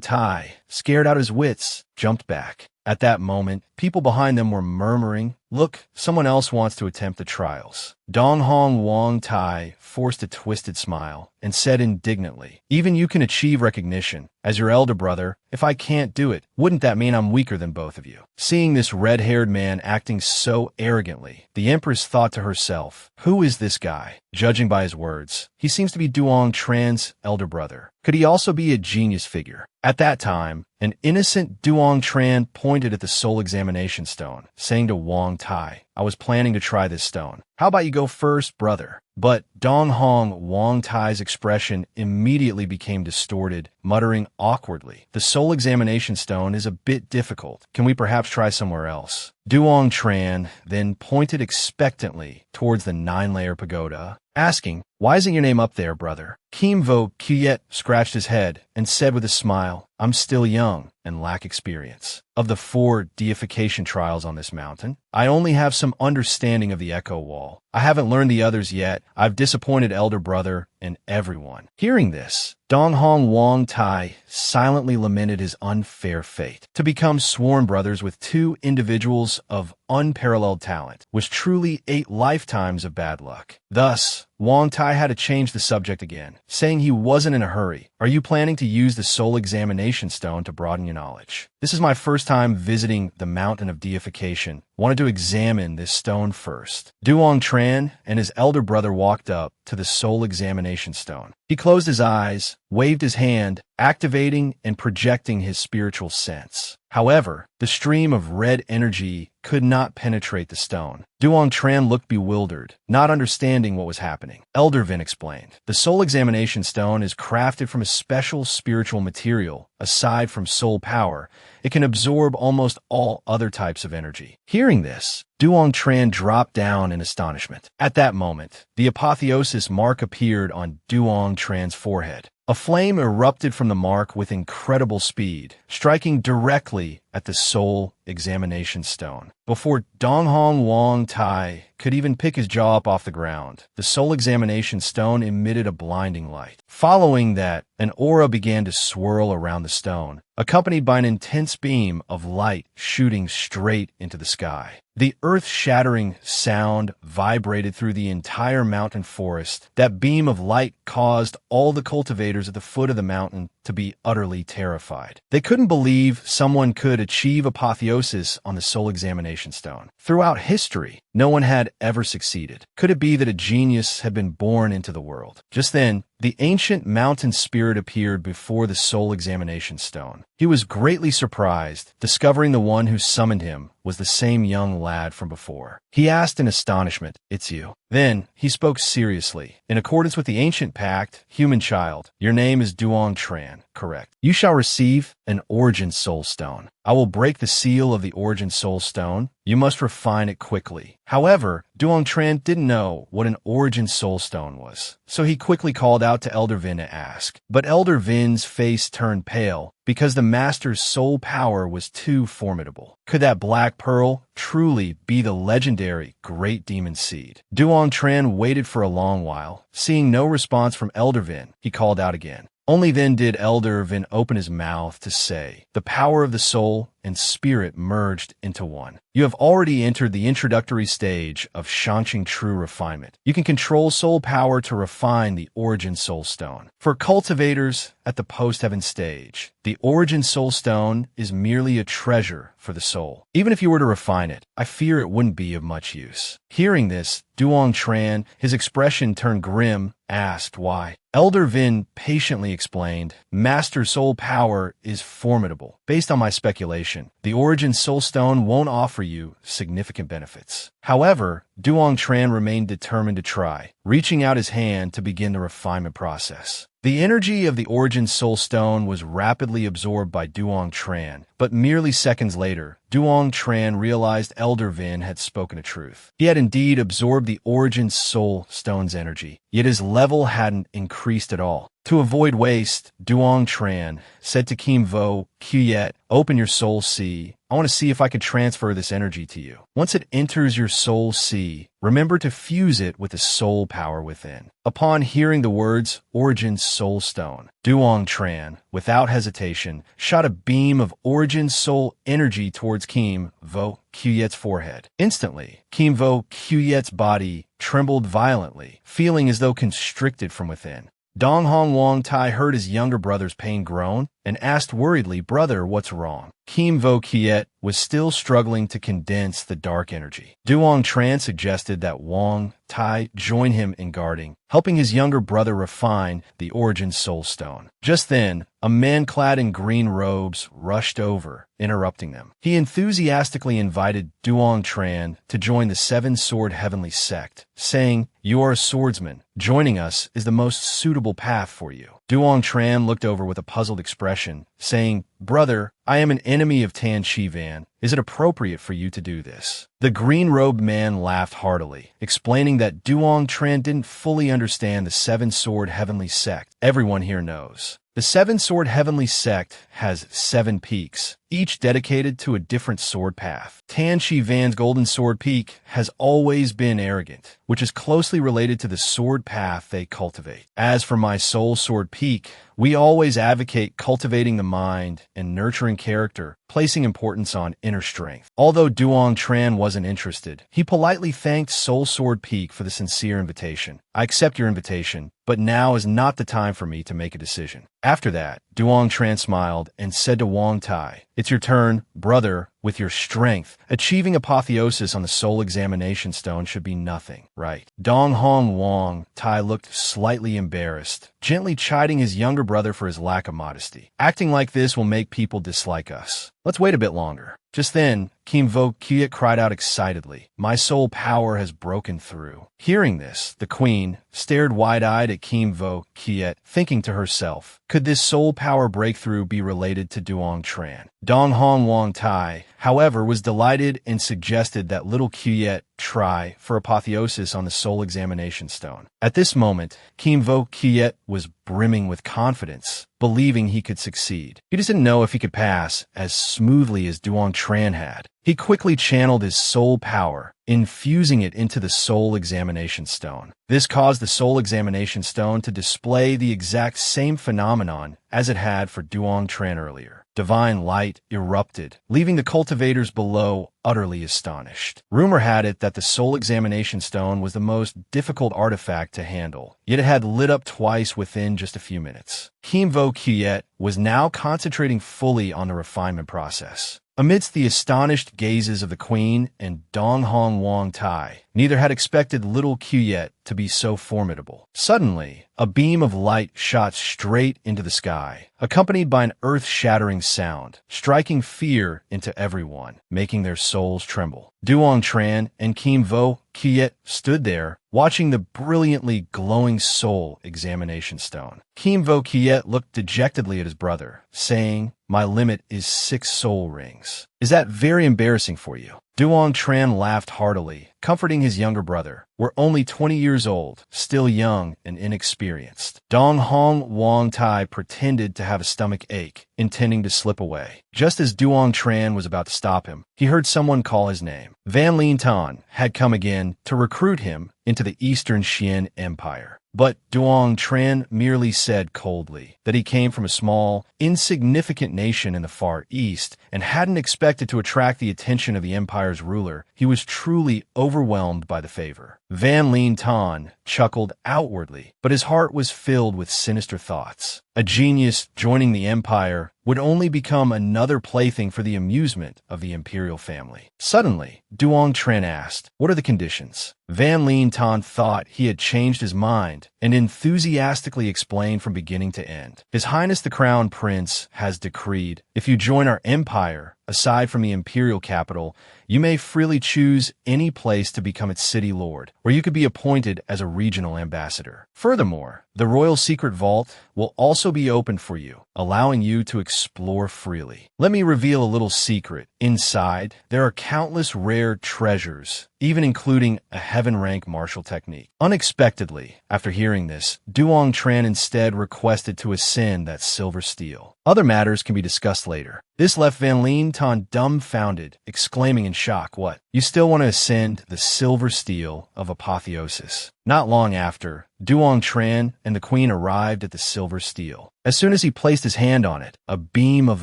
Tai, scared out his wits, jumped back. At that moment, people behind them were murmuring, "Look, someone else wants to attempt the trials." Dong Hong Wong Tai forced a twisted smile and said indignantly, "Even you can achieve recognition. As your elder brother, if I can't do it, wouldn't that mean I'm weaker than both of you?" Seeing this red-haired man acting so arrogantly, the Empress thought to herself, "Who is this guy?" Judging by his words, he seems to be Duong Tran's elder brother. Could he also be a genius figure? At that time, an innocent Duong Tran pointed at the soul examination stone, saying to Wong Tai, "I was planning to try this stone. How about you go first, brother?" But Dong Hong Wong Tai's expression immediately became distorted, muttering awkwardly, "The soul examination stone is a bit difficult. Can we perhaps try somewhere else?" Duong Tran then pointed expectantly towards the 9-layer pagoda, asking, "Why isn't your name up there, brother?" Kim Vo Quyet scratched his head and said with a smile, "I'm still young and lack experience. Of the 4 deification trials on this mountain, I only have some understanding of the echo wall. I haven't learned the others yet. I've disappointed elder brother and everyone." Hearing this, Dong Hong Wong Tai silently lamented his unfair fate. To become sworn brothers with 2 individuals of unparalleled talent was truly 8 lifetimes of bad luck. Thus, Wong Tai had to change the subject again, saying he wasn't in a hurry. "Are you planning to use the soul examination stone to broaden your knowledge?" "This is my first time visiting the mountain of deification. Wanted to examine this stone first." Duong Tran and his elder brother walked up to the soul examination stone. He closed his eyes, waved his hand, activating and projecting his spiritual sense. However, the stream of red energy could not penetrate the stone. Duong Tran looked bewildered, not understanding what was happening. Elder Vin explained, "The soul examination stone is crafted from a special spiritual material. Aside from soul power, it can absorb almost all other types of energy." Hearing this, Duong Tran dropped down in astonishment. At that moment, the apotheosis mark appeared on Duong Tran's forehead. A flame erupted from the mark with incredible speed, striking directly at the soul examination stone. Before Donghong Wang Tai could even pick his jaw up off the ground, the soul examination stone emitted a blinding light. Following that, an aura began to swirl around the stone, accompanied by an intense beam of light shooting straight into the sky. The earth-shattering sound vibrated through the entire mountain forest. That beam of light caused all the cultivators at the foot of the mountain to be utterly terrified. They couldn't believe someone could achieve apotheosis on the soul examination stone. Throughout history, no one had ever succeeded. Could it be that a genius had been born into the world? Just then, the ancient mountain spirit appeared before the soul examination stone. He was greatly surprised, discovering the one who summoned him was the same young lad from before. He asked in astonishment, "It's you." Then, he spoke seriously. "In accordance with the ancient pact, human child, your name is Duong Tran, correct? You shall receive an Origin Soul Stone. I will break the seal of the Origin Soul Stone. You must refine it quickly." However, Duong Tran didn't know what an Origin Soul Stone was, so he quickly called out to Elder Vin to ask. But Elder Vin's face turned pale because the master's soul power was too formidable. Could that black pearl truly be the legendary Great Demon Seed? Duong Tran waited for a long while. Seeing no response from Elder Vin, he called out again. Only then did Elder Vin open his mouth to say, "The power of the soul and spirit merged into one. You have already entered the introductory stage of Shanqing True Refinement. You can control soul power to refine the Origin Soul Stone. For cultivators at the post-heaven stage, the Origin Soul Stone is merely a treasure for the soul. Even if you were to refine it, I fear it wouldn't be of much use." Hearing this, Duong Tran, his expression turned grim, asked why. Elder Vin patiently explained, "Master soul power is formidable. Based on my speculation, the Origin Soul Stone won't offer you significant benefits." However, Duong Tran remained determined to try, reaching out his hand to begin the refinement process. The energy of the Origin Soul Stone was rapidly absorbed by Duong Tran, but merely seconds later, Duong Tran realized Elder Vin had spoken the truth. He had indeed absorbed the Origin Soul Stone's energy, yet his level hadn't increased at all. To avoid waste, Duong Tran said to Kim Vo, "Kuyet, open your soul sea. I want to see if I can transfer this energy to you. Once it enters your soul sea, remember to fuse it with the soul power within." Upon hearing the words Origin Soul Stone, Duong Tran, without hesitation, shot a beam of Origin Soul energy towards Kim Vo Kuyet's forehead. Instantly, Kim Vo Kuyet's body trembled violently, feeling as though constricted from within. Donghong Wang Tai heard his younger brother's pain groan and asked worriedly, "Brother, what's wrong?" Kim Vo Kiet was still struggling to condense the dark energy. Duong Tran suggested that Wang Tai join him in guarding, helping his younger brother refine the Origin Soul Stone. Just then, a man clad in green robes rushed over, interrupting them. He enthusiastically invited Duong Tran to join the Seven-Sword Heavenly Sect, saying, "You are a swordsman. Joining us is the most suitable path for you." Duong Tran looked over with a puzzled expression, saying, "Brother, I am an enemy of Tan Shi Van. Is it appropriate for you to do this?" The green-robed man laughed heartily, explaining that Duong Tran didn't fully understand the Seven-Sword Heavenly Sect. Everyone here knows. The Seven-Sword Heavenly Sect has 7 peaks, each dedicated to a different sword path. Tan Shi Van's Golden Sword Peak has always been arrogant, which is closely related to the sword path they cultivate. As for my Soul Sword Peak, we always advocate cultivating the mind and nurturing character, placing importance on inner strength. Although Duong Tran wasn't interested, he politely thanked Soul Sword Peak for the sincere invitation. "I accept your invitation, but now is not the time for me to make a decision." After that, Duong Tran smiled and said to Wang Tai, "It's your turn, brother. With your strength, achieving apotheosis on the soul examination stone should be nothing, right?" Dong Hong Wang Tai looked slightly embarrassed, gently chiding his younger brother for his lack of modesty. "Acting like this will make people dislike us. Let's wait a bit longer." Just then, Kim Vo Kiet cried out excitedly, "My soul power has broken through." Hearing this, the queen stared wide-eyed at Kim Vo Kiet, thinking to herself, could this soul power breakthrough be related to Duong Tran? Dong Hong Wang Tai, however, was delighted and suggested that little Kiet try for apotheosis on the soul examination stone. At this moment, Kim Vo Kiet was brimming with confidence, believing he could succeed. He just didn't know if he could pass as smoothly as Duong Tran had. He quickly channeled his soul power, infusing it into the soul examination stone. This caused the soul examination stone to display the exact same phenomenon as it had for Duong Tran earlier. Divine light erupted, leaving the cultivators below utterly astonished. Rumor had it that the soul examination stone was the most difficult artifact to handle, yet it had lit up twice within just a few minutes. Kim Vo Kiet was now concentrating fully on the refinement process. Amidst the astonished gazes of the queen and Dong Hong Wang Tai, neither had expected little Kiet to be so formidable. Suddenly, a beam of light shot straight into the sky, accompanied by an earth-shattering sound, striking fear into everyone, making their souls tremble. Duong Tran and Kim Vo Kiet stood there, watching the brilliantly glowing soul examination stone. Kim Vo Kiet looked dejectedly at his brother, saying, "My limit is 6 soul rings. Is that very embarrassing for you?" Duong Tran laughed heartily, comforting his younger brother. "We're only 20 years old, still young and inexperienced." Dong Hong Wang Tai pretended to have a stomach ache, intending to slip away. Just as Duong Tran was about to stop him, he heard someone call his name. Van Lien Tan had come again to recruit him into the Eastern Xian Empire. But Duong Tran merely said coldly that he came from a small, insignificant nation in the Far East and hadn't expected to attract the attention of the empire's ruler. He was truly overwhelmed by the favor. Van Lien Tan chuckled outwardly, but his heart was filled with sinister thoughts. A genius joining the empire would only become another plaything for the amusement of the imperial family. Suddenly, Duong Tran asked, "What are the conditions?" Van Lien Tan thought he had changed his mind and enthusiastically explained from beginning to end. "His Highness the Crown Prince has decreed, if you join our empire, aside from the imperial capital, you may freely choose any place to become its city lord, or you could be appointed as a regional ambassador. Furthermore, the royal secret vault will also be open for you, allowing you to explore freely. Let me reveal a little secret. Inside, there are countless rare treasures, even including a heaven-rank martial technique." Unexpectedly, after hearing this, Duong Tran instead requested to ascend that silver steel. Other matters can be discussed later. This left Van Lien Tan dumbfounded, exclaiming in shock, "What? You still want to ascend the silver steel of apotheosis?" Not long after, Duong Tran and the queen arrived at the silver steel. As soon as he placed his hand on it, a beam of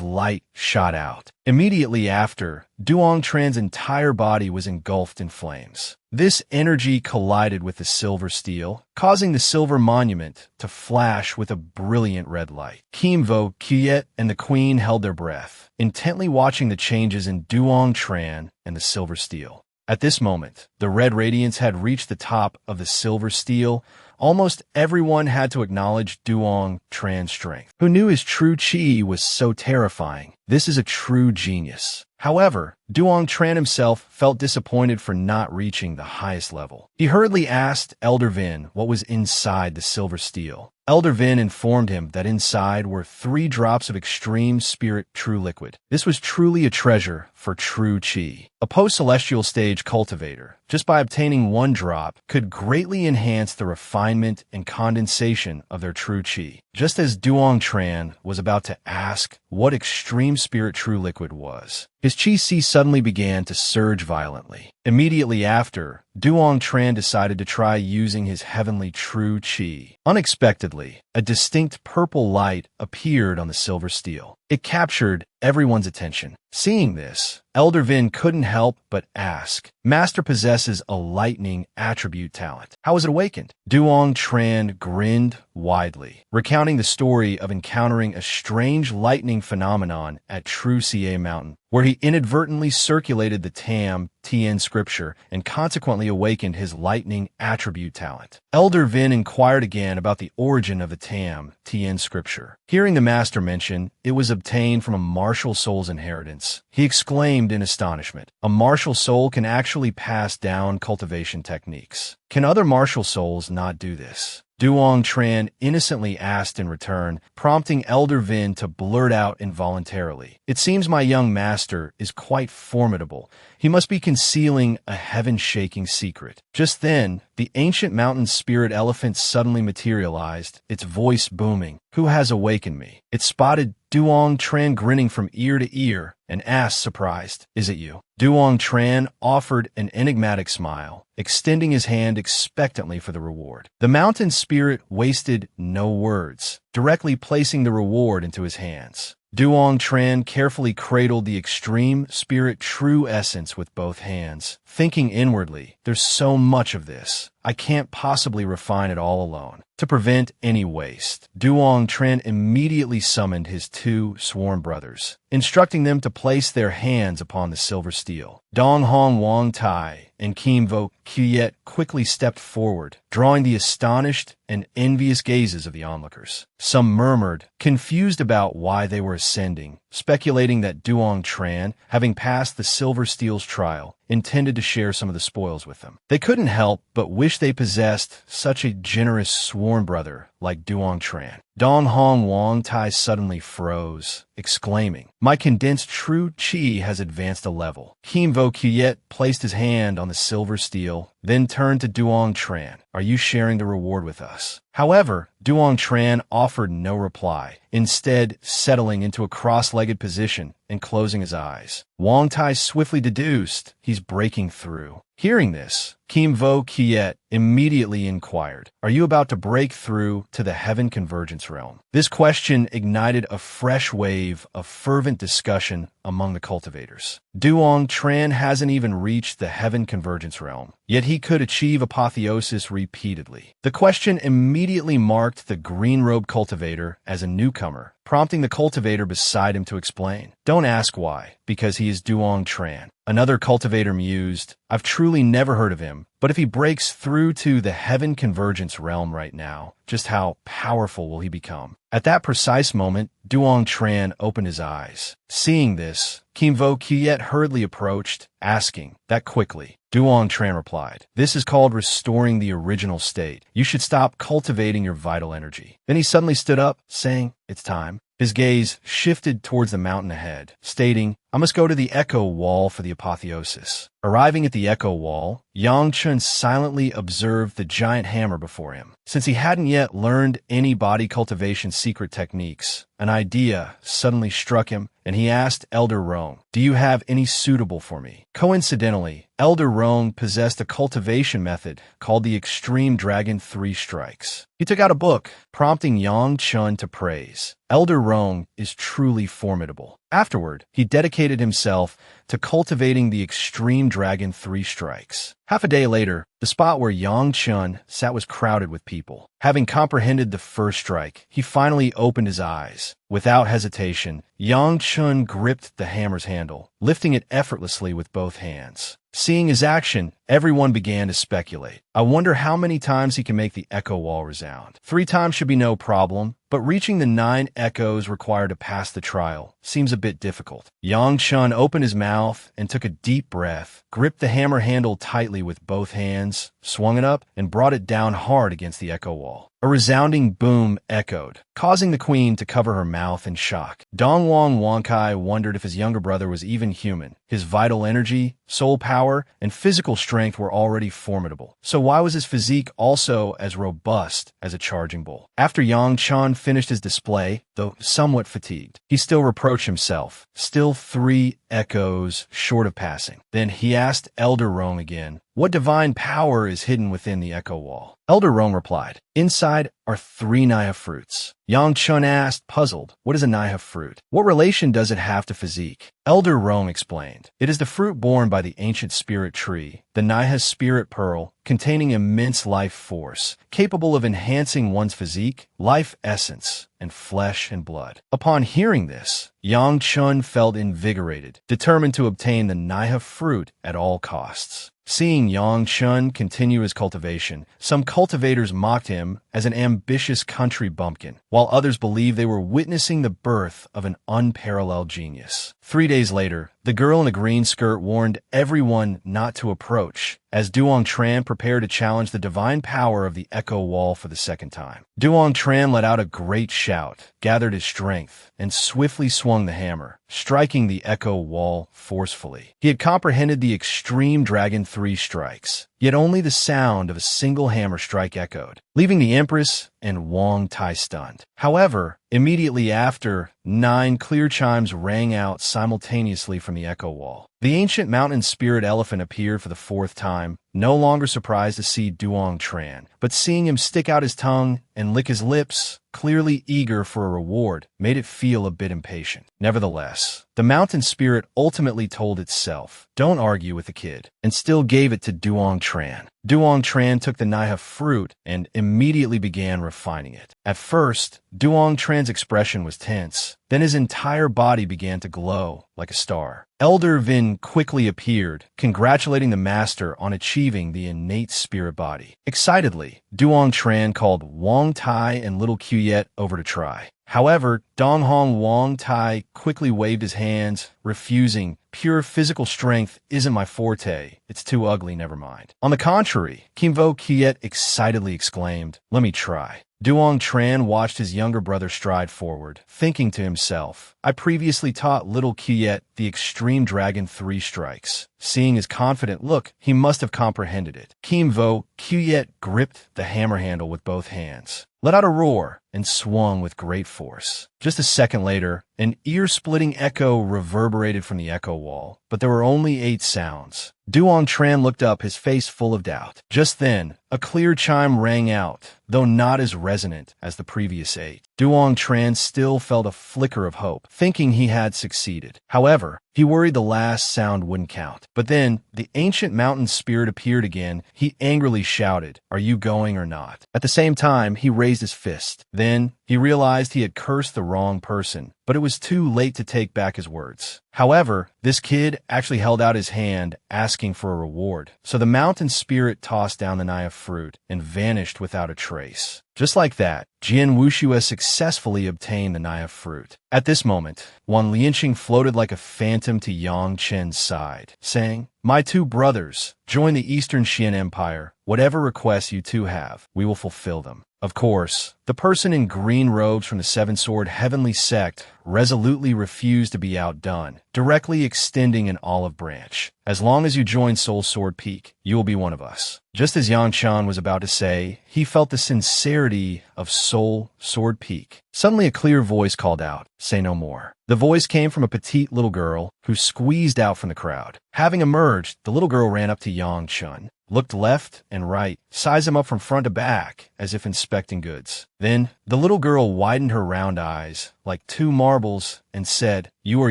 light shot out. Immediately after, Duong Tran's entire body was engulfed in flames. This energy collided with the silver steel, causing the silver monument to flash with a brilliant red light. Kim Vo Kiet and the queen held their breath, intently watching the changes in Duong Tran and the silver steel. At this moment, the red radiance had reached the top of the silver steel. Almost everyone had to acknowledge Duong Tran's strength. Who knew his true chi was so terrifying? This is a true genius. However, Duong Tran himself felt disappointed for not reaching the highest level. He hurriedly asked Elder Vin what was inside the silver steel. Elder Vin informed him that inside were 3 drops of extreme spirit true liquid. This was truly a treasure for true chi. A post-celestial stage cultivator, just by obtaining 1 drop, could greatly enhance the refinement and condensation of their true chi. Just as Duong Tran was about to ask what extreme spirit true liquid was, his chi suddenly began to surge violently. Immediately after, Duong Tran decided to try using his heavenly true chi. Unexpectedly, a distinct purple light appeared on the silver steel. It captured everyone's attention. Seeing this, Elder Vin couldn't help but ask, Master possesses a lightning attribute talent. How was it awakened? Duong Tran grinned widely, recounting the story of encountering a strange lightning phenomenon at True Ca Mountain, where he inadvertently circulated the Tam Tien scripture and consequently awakened his lightning attribute talent. Elder Vin inquired again about the origin of the Tam Tien scripture. Hearing the master mention it was obtained from a martial soul's inheritance, he exclaimed in astonishment, a martial soul can actually pass down cultivation techniques. Can other martial souls not do this? Duong Tran innocently asked in return, prompting Elder Vin to blurt out involuntarily. It seems my young master is quite formidable. He must be concealing a heaven-shaking secret. Just then, the ancient mountain spirit elephant suddenly materialized, its voice booming. Who has awakened me? It spotted Duong Tran grinning from ear to ear and asked, surprised, is it you? Duong Tran offered an enigmatic smile, extending his hand expectantly for the reward. The mountain spirit wasted no words, directly placing the reward into his hands. Duong Tran carefully cradled the extreme spirit true essence with both hands, thinking inwardly, there's so much of this. I can't possibly refine it all alone. To prevent any waste, Duong Tran immediately summoned his two sworn brothers, instructing them to place their hands upon the silver steel. Dong Hong Wang Tai and Kim Vo Kuyet quickly stepped forward, drawing the astonished and envious gazes of the onlookers. Some murmured, confused about why they were ascending, speculating that Duong Tran, having passed the silver steel's trial, intended to share some of the spoils with them. They couldn't help but wish they possessed such a generous sworn brother like Duong Tran. Dong Hong Wang Tai suddenly froze, exclaiming, my condensed true chi has advanced a level. Kim Vo Kuyet placed his hand on the silver steel, then turned to Duong Tran. Are you sharing the reward with us? However, Duong Tran offered no reply, instead settling into a cross-legged position and closing his eyes. Wang Tai swiftly deduced he's breaking through. Hearing this, Kim Vo Kuyet immediately inquired, are you about to break through to the Heaven Convergence realm? This question ignited a fresh wave of fervent discussion among the cultivators. Duong Tran hasn't even reached the Heaven Convergence realm, yet he could achieve apotheosis repeatedly. The question immediately marked the green-robed cultivator as a newcomer, prompting the cultivator beside him to explain. Don't ask why, because he is Duong Tran. Another cultivator mused, I've truly never heard of him, but if he breaks through to the Heaven Convergence realm right now, just how powerful will he become? At that precise moment, Duong Tran opened his eyes. Seeing this, Kim Vo Kuyet hurriedly approached, asking that quickly. Duong Tran replied, this is called restoring the original state. You should stop cultivating your vital energy. Then he suddenly stood up, saying, it's time. His gaze shifted towards the mountain ahead, stating, I must go to the Echo Wall for the apotheosis. Arriving at the Echo Wall, Yang Chun silently observed the giant hammer before him. Since he hadn't yet learned any body cultivation secret techniques, an idea suddenly struck him, and he asked Elder Rong, do you have any suitable for me? Coincidentally, Elder Rong possessed a cultivation method called the Extreme Dragon 3 Strikes. He took out a book, prompting Yang Chun to praise. Elder Rong is truly formidable. Afterward, he dedicated himself to cultivating the Extreme Dragon 3 Strikes. Half a day later, the spot where Yang Chun sat was crowded with people. Having comprehended the first strike, he finally opened his eyes. Without hesitation, Yang Chun gripped the hammer's handle, lifting it effortlessly with both hands. Seeing his action, everyone began to speculate. I wonder how many times he can make the echo wall resound. 3 times should be no problem, but reaching the 9 echoes required to pass the trial seems a bit difficult. Yang Chun opened his mouth and took a deep breath, gripped the hammer handle tightly with both hands, swung it up, and brought it down hard against the echo wall. A resounding boom echoed, causing the queen to cover her mouth in shock. Dong Wang Wankai wondered if his younger brother was even human. His vital energy, soul power, and physical strength were already formidable. So why was his physique also as robust as a charging bull? After Yang Chan finished his display, though somewhat fatigued. He still reproached himself, still 3 echoes short of passing. Then he asked Elder Rong again, what divine power is hidden within the echo wall? Elder Rong replied, inside are 3 Naya fruits. Yang Chun asked, puzzled, what is a Naya fruit? What relation does it have to physique? Elder Rong explained, it is the fruit borne by the ancient spirit tree, the Naya spirit pearl, containing immense life force, capable of enhancing one's physique, life essence, and flesh and blood. Upon hearing this, Yang Chun felt invigorated, determined to obtain the Naya fruit at all costs. Seeing Yang Chun continue his cultivation, some cultivators mocked him as an ambitious country bumpkin, while others believed they were witnessing the birth of an unparalleled genius. 3 days later, the girl in a green skirt warned everyone not to approach, as Duong Tran prepared to challenge the divine power of the echo wall for the second time. Duong Tran let out a great shout, gathered his strength, and swiftly swung the hammer, striking the echo wall forcefully. He had comprehended the extreme Dragon 3 strikes, yet only the sound of a single hammer strike echoed, leaving the Empress and Wong Tai stunned. However, immediately after, 9 clear chimes rang out simultaneously from the echo wall. The ancient mountain spirit elephant appeared for the 4th time, no longer surprised to see Duong Tran, but seeing him stick out his tongue and lick his lips, clearly eager for a reward, made it feel a bit impatient. Nevertheless, the mountain spirit ultimately told itself, don't argue with the kid, and still gave it to Duong Tran. Duong Tran took the Naya fruit and immediately began refining it. At first, Duong Tran's expression was tense, then his entire body began to glow like a star. Elder Vin quickly appeared, congratulating the master on achieving the innate spirit body. Excitedly, Duong Tran called Wong Tai and little Quyet over to try. However, Dong Hong Wong Tai quickly waved his hands, refusing. Pure physical strength isn't my forte. It's too ugly, never mind. On the contrary, Kimvo Quyet excitedly exclaimed, let me try. Duong Tran watched his younger brother stride forward, thinking to himself, I previously taught little Quyet the extreme Dragon 3 strikes. Seeing his confident look, he must have comprehended it. Kimvo Quyet gripped the hammer handle with both hands, let out a roar, and swung with great force. Just a second later, an ear-splitting echo reverberated from the echo wall, but there were only 8 sounds. Duong Tran looked up, his face full of doubt. Just then, a clear chime rang out, though not as resonant as the previous 8. Duong Tran still felt a flicker of hope, thinking he had succeeded. However, he worried the last sound wouldn't count. But then, the ancient mountain spirit appeared again. He angrily shouted, are you going or not? At the same time, he raised his fist. Then, he realized he had cursed the wrong person, but it was too late to take back his words. However, this kid actually held out his hand, asking for a reward. So the mountain spirit tossed down the Naya fruit and vanished without a trace. Just like that, Jian Wuxue successfully obtained the Naya fruit. At this moment, Wan Lianqing floated like a phantom to Yang Chen's side, saying, my 2 brothers, join the Eastern Xian Empire. Whatever requests you 2 have, we will fulfill them. Of course, the person in green robes from the 7-sword Heavenly Sect resolutely refused to be outdone, directly extending an olive branch. As long as you join Soul Sword Peak, you will be one of us. Just as Yang Chan was about to say, he felt the sincerity of Soul Sword Peak. Suddenly a clear voice called out, say no more. The voice came from a petite little girl who squeezed out from the crowd. Having emerged, the little girl ran up to Yang Chun, looked left and right, sized him up from front to back, as if inspecting goods. Then, the little girl widened her round eyes, like 2 marbles, and said, you are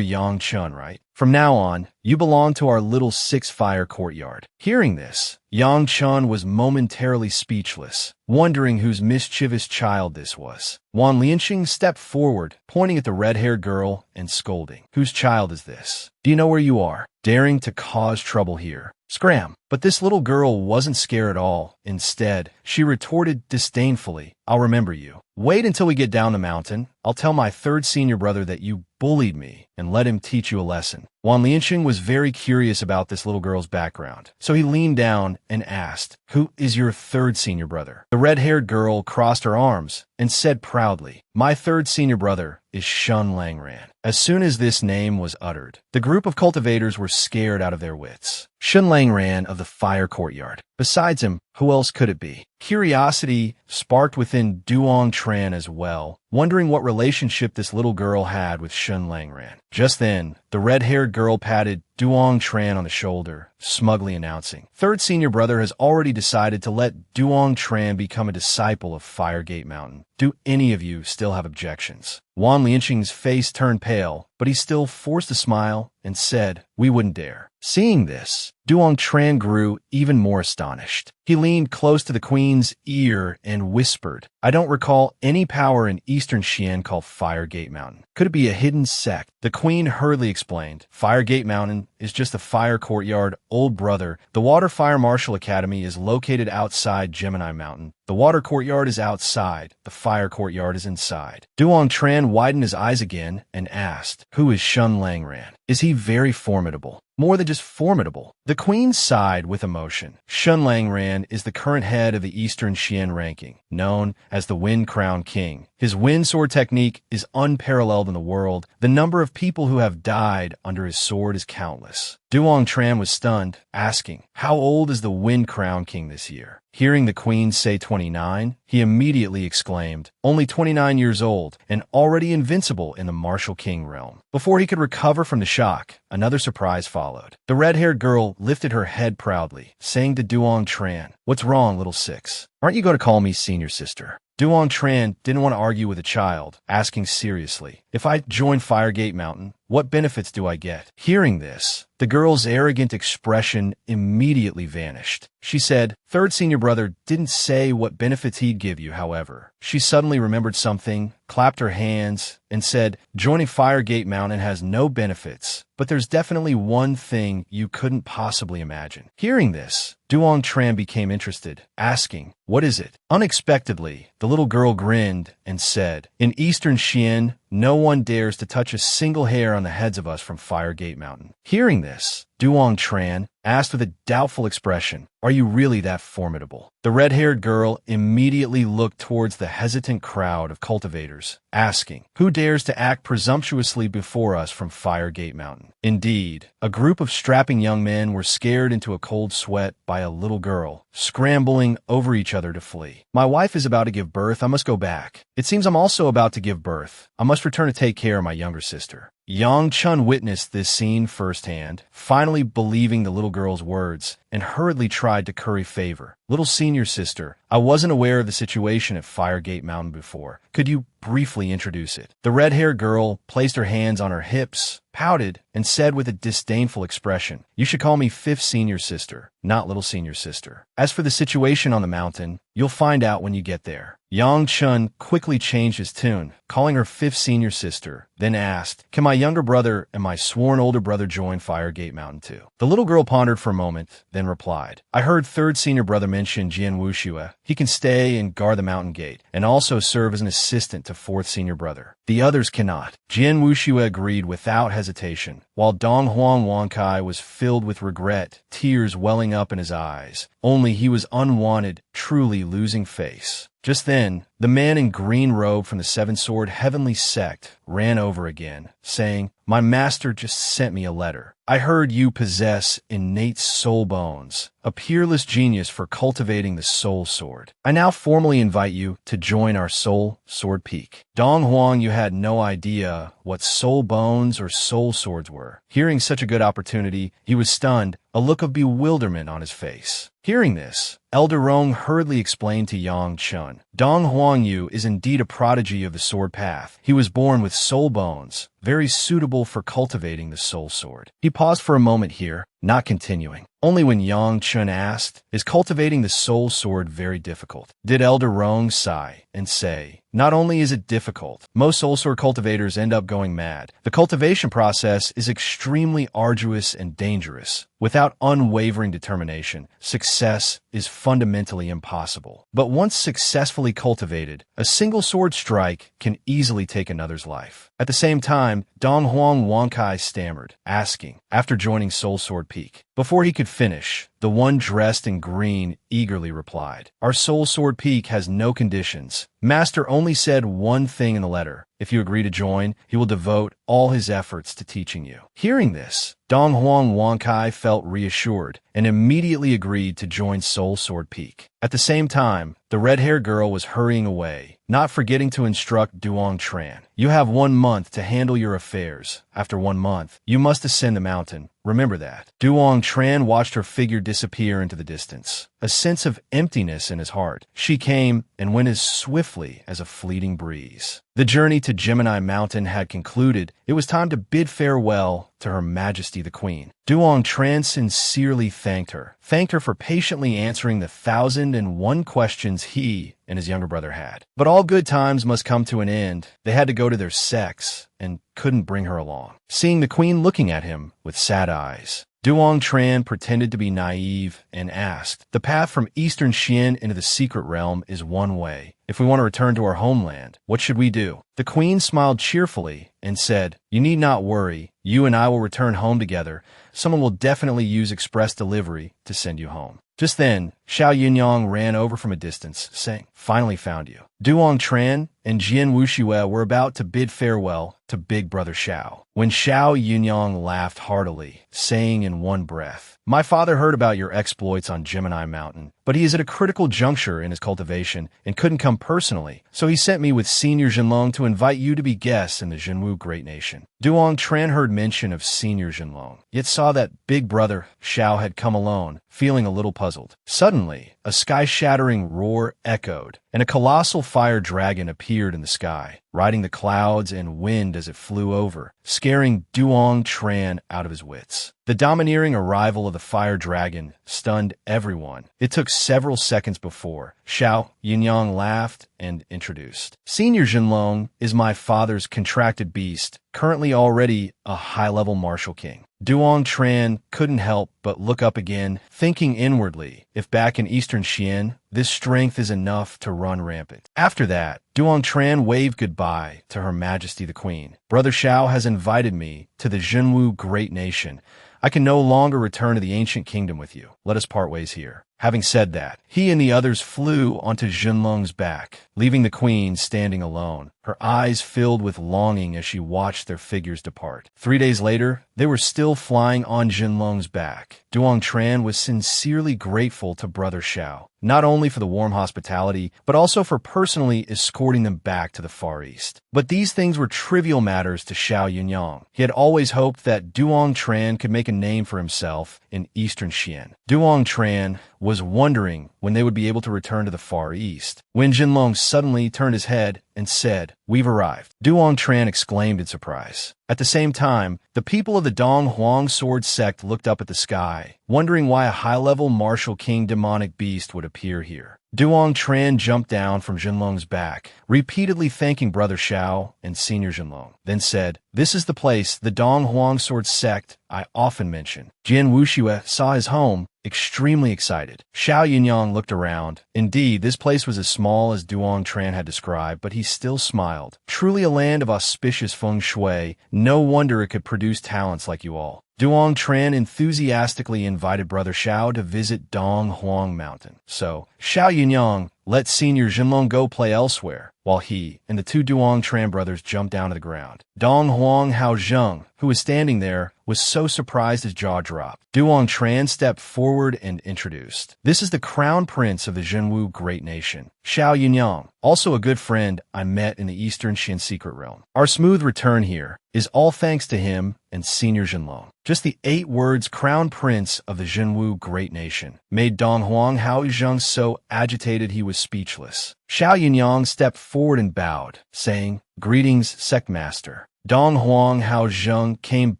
Yang Chun, right? From now on, you belong to our little 6-fire courtyard. Hearing this, Yang Chun was momentarily speechless, wondering whose mischievous child this was. Wan Lianqing stepped forward, pointing at the red-haired girl and scolding. Whose child is this? Do you know where you are? Daring to cause trouble here. Scram! But this little girl wasn't scared at all. Instead, she retorted disdainfully, I'll remember you. Wait until we get down the mountain. I'll tell my 3rd senior brother that you bullied me and let him teach you a lesson. Wan Lianqing was very curious about this little girl's background, so he leaned down and asked, who is your 3rd senior brother? The red-haired girl crossed her arms and said proudly, my 3rd senior brother is Shun Langran. As soon as this name was uttered, the group of cultivators were scared out of their wits. Shun Langran of the Fire Courtyard. Besides him, who else could it be? Curiosity sparked within Duong Tran as well. wondering what relationship this little girl had with Shun Langran. Just then, the red-haired girl patted Duong Tran on the shoulder, smugly announcing, "Third senior brother has already decided to let Duong Tran become a disciple of Firegate Mountain. Do any of you still have objections?" Wan Lianqing's face turned pale, but he still forced a smile and said, "We wouldn't dare." Seeing this, Duong Tran grew even more astonished. He leaned close to the queen's ear and whispered, "I don't recall any power in Eastern Xian called Firegate Mountain. Could it be a hidden sect?" The queen hurriedly explained, "Firegate Mountain is just a fire courtyard, old brother. The Water Fire Martial Academy is located outside Gemini Mountain. The water courtyard is outside. The fire courtyard is inside." Duong Tran widened his eyes again and asked, "Who is Shun Langran? Is he very formidable?" "More than just formidable." The queen sighed with emotion. "Shun Langran is the current head of the Eastern Xian ranking, known as the Wind Crown King. His wind sword technique is unparalleled in the world. The number of people who have died under his sword is countless." Duong Tran was stunned, asking, "How old is the Wind Crown King this year?" Hearing the queen say 29, he immediately exclaimed, "Only 29 years old, and already invincible in the Martial King realm." Before he could recover from the shock, another surprise followed. The red-haired girl lifted her head proudly, saying to Duong Tran, "What's wrong, little six? Aren't you going to call me senior sister?" Duong Tran didn't want to argue with a child, asking seriously, "If I join Firegate Mountain, what benefits do I get?" Hearing this, the girl's arrogant expression immediately vanished. She said, "Third senior brother didn't say what benefits he'd give you, however." She suddenly remembered something, clapped her hands, and said, "Joining Firegate Mountain has no benefits, but there's definitely one thing you couldn't possibly imagine." Hearing this, Duong Tran became interested, asking, "What is it?" Unexpectedly, the little girl grinned and said, "In Eastern Xian, no one dares to touch a single hair on the heads of us from Firegate Mountain." Hearing this, Duong Tran asked with a doubtful expression, "Are you really that formidable?" The red-haired girl immediately looked towards the hesitant crowd of cultivators, asking, "Who dares to act presumptuously before us from Firegate Mountain?" Indeed, a group of strapping young men were scared into a cold sweat by a little girl, scrambling over each other to flee. "My wife is about to give birth. I must go back. It seems I'm also about to give birth. I must return to take care of my younger sister." Yang Chun witnessed this scene firsthand, finally believing the little girl's words, and hurriedly tried to curry favor. "Little senior sister, I wasn't aware of the situation at Firegate Mountain before. Could you briefly introduce it?" The red-haired girl placed her hands on her hips, pouted, and said with a disdainful expression, "You should call me fifth senior sister, not little senior sister. As for the situation on the mountain, you'll find out when you get there." Yang Chun quickly changed his tune, calling her fifth senior sister, then asked, "Can my younger brother and my sworn older brother join Firegate Mountain too?" The little girl pondered for a moment, then replied, "I heard third senior brother mention Jian Wuxue. He can stay and guard the mountain gate, and also serve as an assistant to fourth senior brother. The others cannot." Jian Wuxue agreed without hesitation, while Dong Huang Wankai was filled with regret, tears welling up in his eyes. Only he was unwanted, truly losing face. Just then, the man in green robe from the Seven-Sword Heavenly Sect ran over again, saying, "My master just sent me a letter. I heard you possess innate soul bones, a peerless genius for cultivating the soul sword. I now formally invite you to join our soul sword peak." Dong Huang, you had no idea what soul bones or soul swords were. Hearing such a good opportunity, he was stunned, a look of bewilderment on his face. Hearing this, Elder Rong hurriedly explained to Yang Chun, "Dong Huang Yu is indeed a prodigy of the sword path. He was born with soul bones, very suitable for cultivating the soul sword." He paused for a moment here, not continuing. Only when Yang Chun asked, "Is cultivating the soul sword very difficult?" did Elder Rong sigh and say, "Not only is it difficult, most soul sword cultivators end up going mad. The cultivation process is extremely arduous and dangerous. Without unwavering determination, success is fundamentally impossible. But once successfully cultivated, a single sword strike can easily take another's life." At the same time, Dong Huang Wankai stammered, asking, after joining Soul Sword Peak. Before he could finish, the one dressed in green eagerly replied, "Our Soul Sword Peak has no conditions. Master only said one thing in the letter. If you agree to join, he will devote all his efforts to teaching you." Hearing this, Dong Huang Wankai felt reassured and immediately agreed to join Soul Sword Peak. At the same time, the red-haired girl was hurrying away, not forgetting to instruct Duong Tran. You have 1 month to handle your affairs. After 1 month, you must ascend the mountain. Remember that. Duong Tran watched her figure disappear into the distance, a sense of emptiness in his heart. She came and went as swiftly as a fleeting breeze. The journey to Gemini Mountain had concluded. It was time to bid farewell to Her Majesty the Queen. Duong Tran sincerely thanked her for patiently answering the 1,001 questions he and his younger brother had. But all good times must come to an end. They had to go to their sects and couldn't bring her along. Seeing the queen looking at him with sad eyes, Duong Tran pretended to be naive and asked, "The path from Eastern Xian into the secret realm is one way. If we want to return to our homeland, what should we do?" The queen smiled cheerfully and said, "You need not worry. You and I will return home together. Someone will definitely use express delivery to send you home." Just then, Xiao Yunyang ran over from a distance, saying, "Finally found you." Duong Tran and Jian Wuxue were about to bid farewell to Big Brother Xiao, when Xiao Yunyang laughed heartily, saying in one breath, "My father heard about your exploits on Gemini Mountain, but he is at a critical juncture in his cultivation and couldn't come personally, so he sent me with Senior Jinlong to invite you to be guests in the Jinwu Great Nation." Duong Tran heard mention of Senior Jinlong, yet saw that Big Brother Xiao had come alone, feeling a little puzzled. Suddenly, a sky-shattering roar echoed, and a colossal fire dragon appeared in the sky, riding the clouds and wind as it flew over, scaring Duong Tran out of his wits. The domineering arrival of the fire dragon stunned everyone. It took several seconds before Xiao Yunyang laughed and introduced, "Senior Jinlong is my father's contracted beast, currently already a high-level martial king." Duong Tran couldn't help but look up again, thinking inwardly, if back in Eastern Xian, this strength is enough to run rampant. After that, Duong Tran waved goodbye to Her Majesty the Queen. "Brother Xiao has invited me to the Jinwu Great Nation. I can no longer return to the ancient kingdom with you. Let us part ways here." Having said that, he and the others flew onto Jinlong's back, leaving the queen standing alone, her eyes filled with longing as she watched their figures depart. 3 days later, they were still flying on Jinlong's back. Duong Tran was sincerely grateful to Brother Xiao, not only for the warm hospitality, but also for personally escorting them back to the Far East. But these things were trivial matters to Xiao Yunyang. He had always hoped that Duong Tran could make a name for himself in Eastern Xian. Duong Tran was wondering when they would be able to return to the Far East, when Jinlong suddenly turned his head and said, "We've arrived." Duong Tran exclaimed in surprise. At the same time, the people of the Dong Huang Sword Sect looked up at the sky, wondering why a high-level martial king demonic beast would appear here. Duong Tran jumped down from Jinlong's back, repeatedly thanking Brother Xiao and Senior Jinlong, then said, "This is the place, the Dong Huang Sword Sect I often mention." Jian Wuxue saw his home, extremely excited. Xiao Yunyang looked around. Indeed, this place was as small as Duong Tran had described, but he still smiled. Truly a land of auspicious feng shui. No wonder it could produce talents like you all. Duong Tran enthusiastically invited Brother Xiao to visit Dong Huang Mountain. So, Xiao Yunyang let Senior Jinlong go play elsewhere, while he and the two Duong Tran brothers jumped down to the ground. Dong Huang Haozheng, who was standing there, was so surprised his jaw dropped. Duong Tran stepped forward and introduced, "This is the Crown Prince of the Jinwu Great Nation, Xiao Yunyang, also a good friend I met in the Eastern Xian Secret Realm. Our smooth return here is all thanks to him and Senior Jinlong." Just the 8 words Crown Prince of the Jinwu Great Nation made Dong Huang Haozheng so agitated he was speechless. Xiao Yunyang stepped forward and bowed, saying, "Greetings, Sect Master." Dong Huang Haozheng came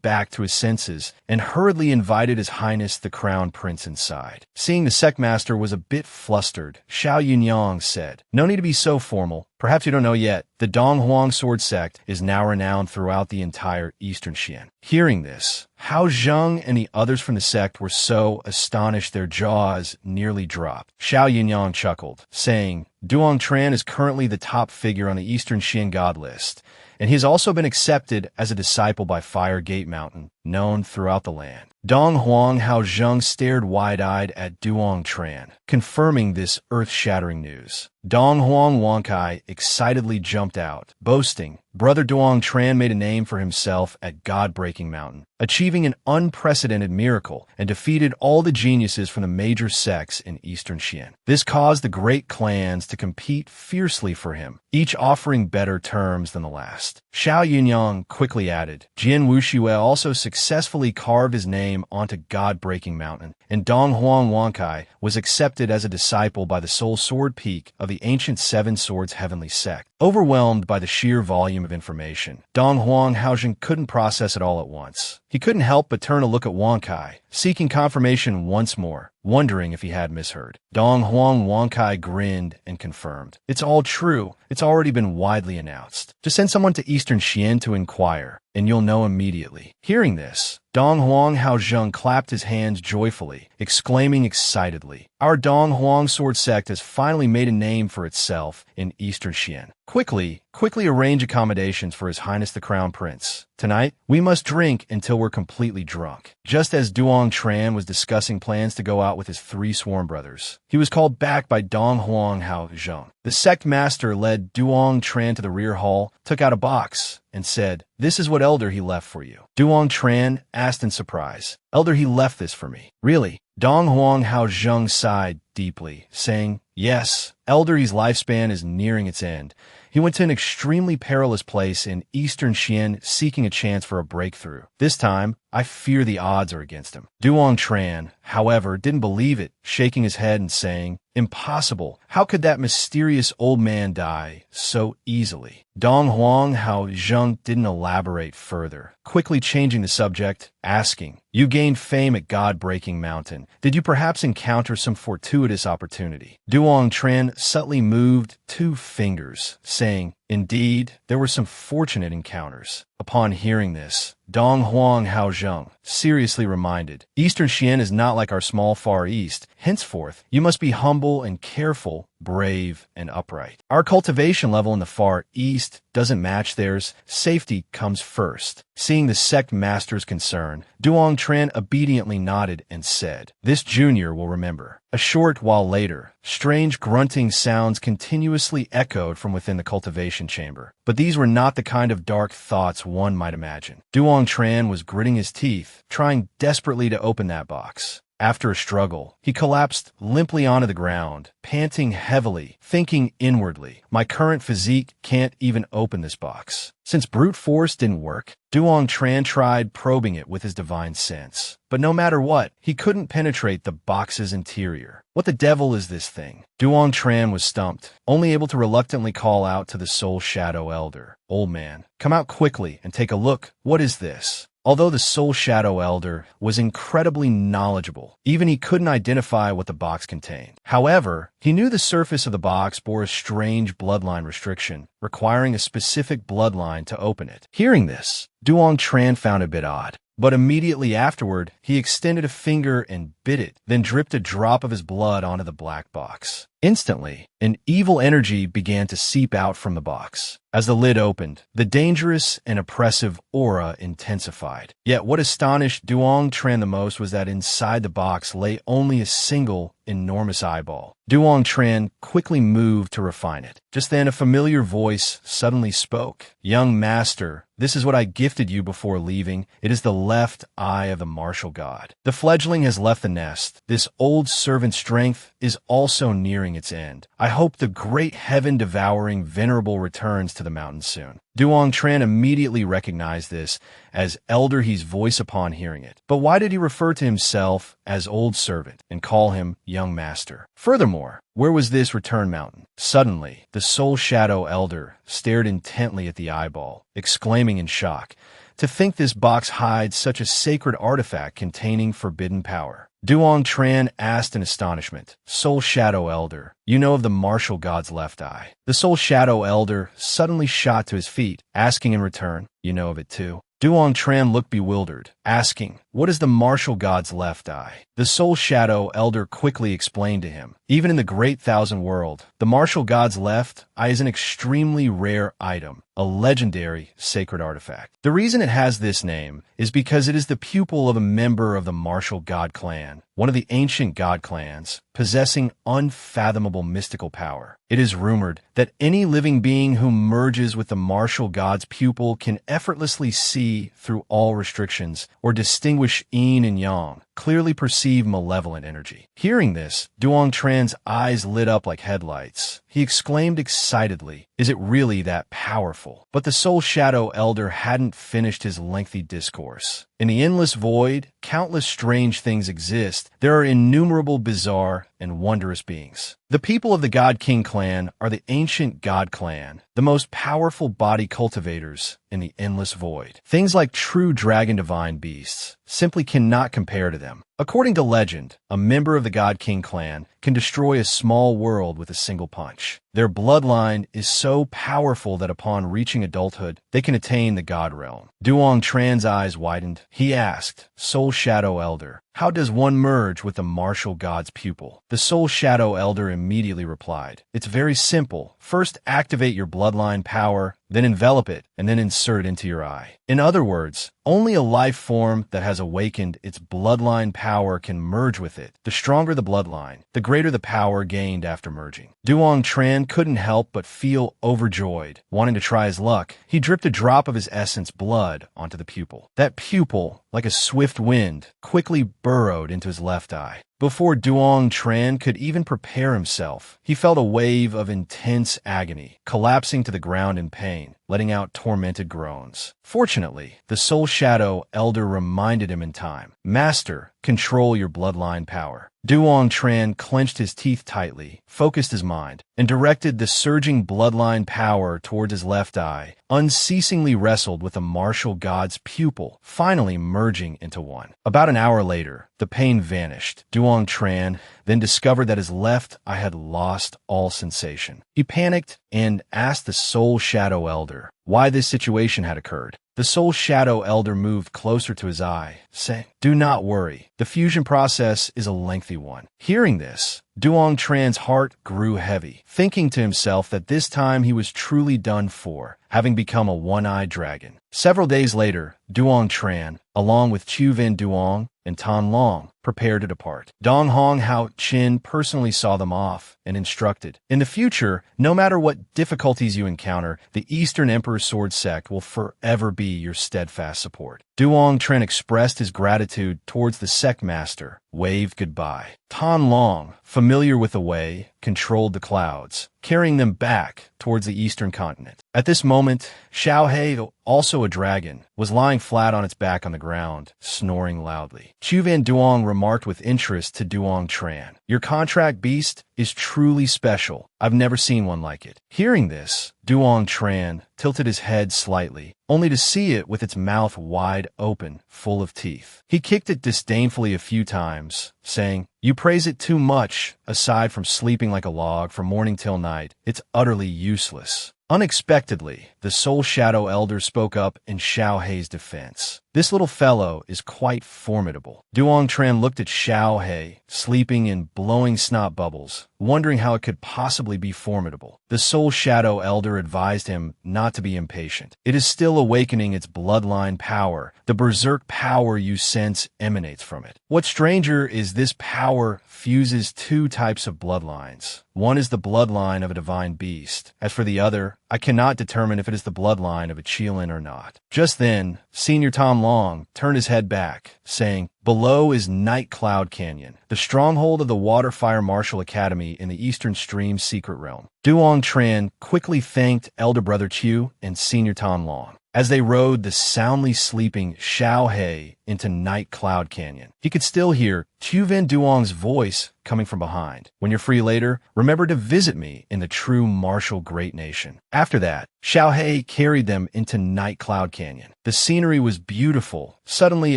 back to his senses and hurriedly invited His Highness the Crown Prince inside. Seeing the Sect Master was a bit flustered, Xiao Yunyang said, "No need to be so formal. Perhaps you don't know yet, the Dong Huang Sword Sect is now renowned throughout the entire Eastern Xian." Hearing this, Haozheng and the others from the sect were so astonished their jaws nearly dropped. Xiao Yunyang chuckled, saying, "Duong Tran is currently the top figure on the Eastern Xian God list, and he has also been accepted as a disciple by Fire Gate Mountain. known throughout the land. Dong Huang Hao Zheng stared wide-eyed at Duong Tran, confirming this earth-shattering news. Dong Huang Wankai excitedly jumped out, boasting, "Brother Duong Tran made a name for himself at God-Breaking Mountain, achieving an unprecedented miracle and defeated all the geniuses from the major sects in eastern Xian. This caused the great clans to compete fiercely for him, each offering better terms than the last." Xiao Yunyang quickly added, "Jian Wuxue also successfully carved his name onto God-Breaking Mountain, and Dong Huang Wankai was accepted as a disciple by the Soul Sword Peak of the ancient Seven Swords Heavenly Sect." Overwhelmed by the sheer volume of information, Dong Huang Haozhen couldn't process it all at once. He couldn't help but turn a look at Wankai, seeking confirmation once more, wondering if he had misheard. Dong Huang Wankai grinned and confirmed, "It's all true. It's already been widely announced. Just send someone to Eastern Xian to inquire, and you'll know immediately." Hearing this, Dong Huang Haozhen clapped his hands joyfully, exclaiming excitedly, "Our Dong Huang Sword Sect has finally made a name for itself in Eastern Xian. Quickly arrange accommodations for His Highness the Crown Prince. Tonight, we must drink until we're completely drunk." Just as Duong Tran was discussing plans to go out with his 3 sworn brothers, he was called back by Dong Huang Hao Zheng. The sect master led Duong Tran to the rear hall, took out a box, and said, "This is what Elder he left for you." Duong Tran asked in surprise, "Elder he left this for me? Really?" Dong Huang Hao Zheng sighed deeply, saying, "Yes, Elder he's lifespan is nearing its end. He went to an extremely perilous place in Eastern Xian seeking a chance for a breakthrough. This time, I fear the odds are against him." Duong Tran, however, didn't believe it, shaking his head and saying, "Impossible. How could that mysterious old man die so easily?" Dong Huang Hao Zheng didn't elaborate further, quickly changing the subject, asking, "You gained fame at God-Breaking Mountain. Did you perhaps encounter some fortuitous opportunity?" Duong Tran subtly moved 2 fingers, saying, "Indeed, there were some fortunate encounters." Upon hearing this, Dong Huang Hao Zheng seriously reminded, "Eastern Xian is not like our small Far East. Henceforth, you must be humble and careful, brave and upright. Our cultivation level in the Far East doesn't match theirs. Safety comes first." Seeing the sect master's concern, Duong Tran obediently nodded and said, "This junior will remember." A short while later, strange grunting sounds continuously echoed from within the cultivation chamber. But these were not the kind of dark thoughts one might imagine. Duong Tran was gritting his teeth, trying desperately to open that box. After a struggle, he collapsed limply onto the ground, panting heavily, thinking inwardly, "My current physique can't even open this box." Since brute force didn't work, Duong Tran tried probing it with his divine sense. But no matter what, he couldn't penetrate the box's interior. What the devil is this thing? Duong Tran was stumped, only able to reluctantly call out to the Soul Shadow Elder, "Old man, come out quickly and take a look. What is this?" Although the Soul Shadow Elder was incredibly knowledgeable, even he couldn't identify what the box contained. However, he knew the surface of the box bore a strange bloodline restriction, requiring a specific bloodline to open it. Hearing this, Duong Tran found it a bit odd. But immediately afterward, he extended a finger and bit it, then dripped a drop of his blood onto the black box. Instantly, an evil energy began to seep out from the box. As the lid opened, the dangerous and oppressive aura intensified. Yet what astonished Duong Tran the most was that inside the box lay only a single enormous eyeball. Duong Tran quickly moved to refine it. Just then a familiar voice suddenly spoke. "Young master, this is what I gifted you before leaving. It is the left eye of the martial god. The fledgling has left the nest. This old servant's strength is also nearing its end. I hope the great heaven-devouring venerable returns to the mountain soon." Duong Tran immediately recognized this as Elder He's voice upon hearing it. But why did he refer to himself as old servant and call him young master? Furthermore, where was this return mountain? Suddenly, the Soul Shadow Elder stared intently at the eyeball, exclaiming in shock, "To think this box hides such a sacred artifact containing forbidden power." Duong Tran asked in astonishment, "Soul Shadow Elder, you know of the martial god's left eye?" The Soul Shadow Elder suddenly shot to his feet, asking in return, "You know of it too?" Duong Tran looked bewildered, asking, what is the martial god's left eye? The Soul Shadow Elder quickly explained to him. Even in the Great Thousand World, the martial god's left eye is an extremely rare item, a legendary sacred artifact. The reason it has this name is because it is the pupil of a member of the martial god clan, one of the ancient god clans, possessing unfathomable mystical power. It is rumored that any living being who merges with the martial god's pupil can effortlessly see through all restrictions or distinguish yin and yang, clearly perceive malevolent energy. Hearing this, Duong Tran's eyes lit up like headlights. He exclaimed excitedly, "Is it really that powerful?" But the Soul Shadow Elder hadn't finished his lengthy discourse. In the endless void, countless strange things exist. There are innumerable bizarre and wondrous beings. The people of the God King clan are the ancient God clan, the most powerful body cultivators in the endless void. Things like true dragon divine beasts simply cannot compare to them. According to legend, a member of the God King clan can destroy a small world with a single punch. Their bloodline is so powerful that upon reaching adulthood, they can attain the God realm. Duong Tran's eyes widened. He asked, "Soul Shadow Elder, how does one merge with the martial god's pupil?" The Soul Shadow Elder immediately replied, "It's very simple. First activate your bloodline power, then envelop it, and then insert it into your eye." In other words, only a life form that has awakened its bloodline power can merge with it. The stronger the bloodline, the greater the power gained after merging. Duong Tran couldn't help but feel overjoyed. Wanting to try his luck, he dripped a drop of his essence blood onto the pupil. That pupil, like a swift wind, quickly burrowed into his left eye. Before Duong Tran could even prepare himself, he felt a wave of intense agony, collapsing to the ground in pain, letting out tormented groans. Fortunately, the Soul Shadow Elder reminded him in time, "Master, control your bloodline power." Duong Tran clenched his teeth tightly, focused his mind, and directed the surging bloodline power towards his left eye, unceasingly wrestled with the martial god's pupil, finally merging into one. About an hour later, the pain vanished. Duong Tran then discovered that his left eye had lost all sensation. He panicked and asked the Soul Shadow Elder why this situation had occurred. The Soul Shadow Elder moved closer to his eye, saying, "Do not worry. The fusion process is a lengthy one." Hearing this, Duong Tran's heart grew heavy, thinking to himself that this time he was truly done for, having become a one-eyed dragon. Several days later, Duong Tran, along with Chuven Duong and Tan Long, prepared to depart. Dong Hong Hao Chin personally saw them off and instructed, "In the future, no matter what difficulties you encounter, the Eastern Emperor's Sword Sect will forever be your steadfast support." Duong Tran expressed his gratitude towards the Sect Master, waved goodbye. Tan Long, familiar with the way, controlled the clouds, carrying them back towards the eastern continent. At this moment, Xiao He, also a dragon, was lying flat on its back on the ground, snoring loudly. Chuvan Duong remarked with interest to Duong Tran, "Your contract beast is truly special. I've never seen one like it." Hearing this, Duong Tran tilted his head slightly, only to see it with its mouth wide open, full of teeth. He kicked it disdainfully a few times, saying, "You praise it too much. Aside from sleeping like a log from morning till night, it's utterly useless." Unexpectedly, the Soul Shadow Elder spoke up in Xiao Hei's defense. "This little fellow is quite formidable." Duong Tran looked at Xiao He, sleeping and blowing snot bubbles, wondering how it could possibly be formidable. The Soul Shadow Elder advised him not to be impatient. "It is still awakening its bloodline power. The berserk power you sense emanates from it. What's stranger is this power fuses two types of bloodlines. One is the bloodline of a divine beast. As for the other, I cannot determine if it is the bloodline of a Qilin or not." Just then, Senior Tom Long turned his head back, saying, "Below is Night Cloud Canyon, the stronghold of the Waterfire Martial Academy in the Eastern Stream Secret Realm." Duong Tran quickly thanked Elder Brother Chu and Senior Tom Long. As they rode the soundly sleeping Xiao He into Night Cloud Canyon, he could still hear Chuven Duong's voice coming from behind. "When you're free later, remember to visit me in the true martial great nation." After that, Xiao He carried them into Night Cloud Canyon. The scenery was beautiful. Suddenly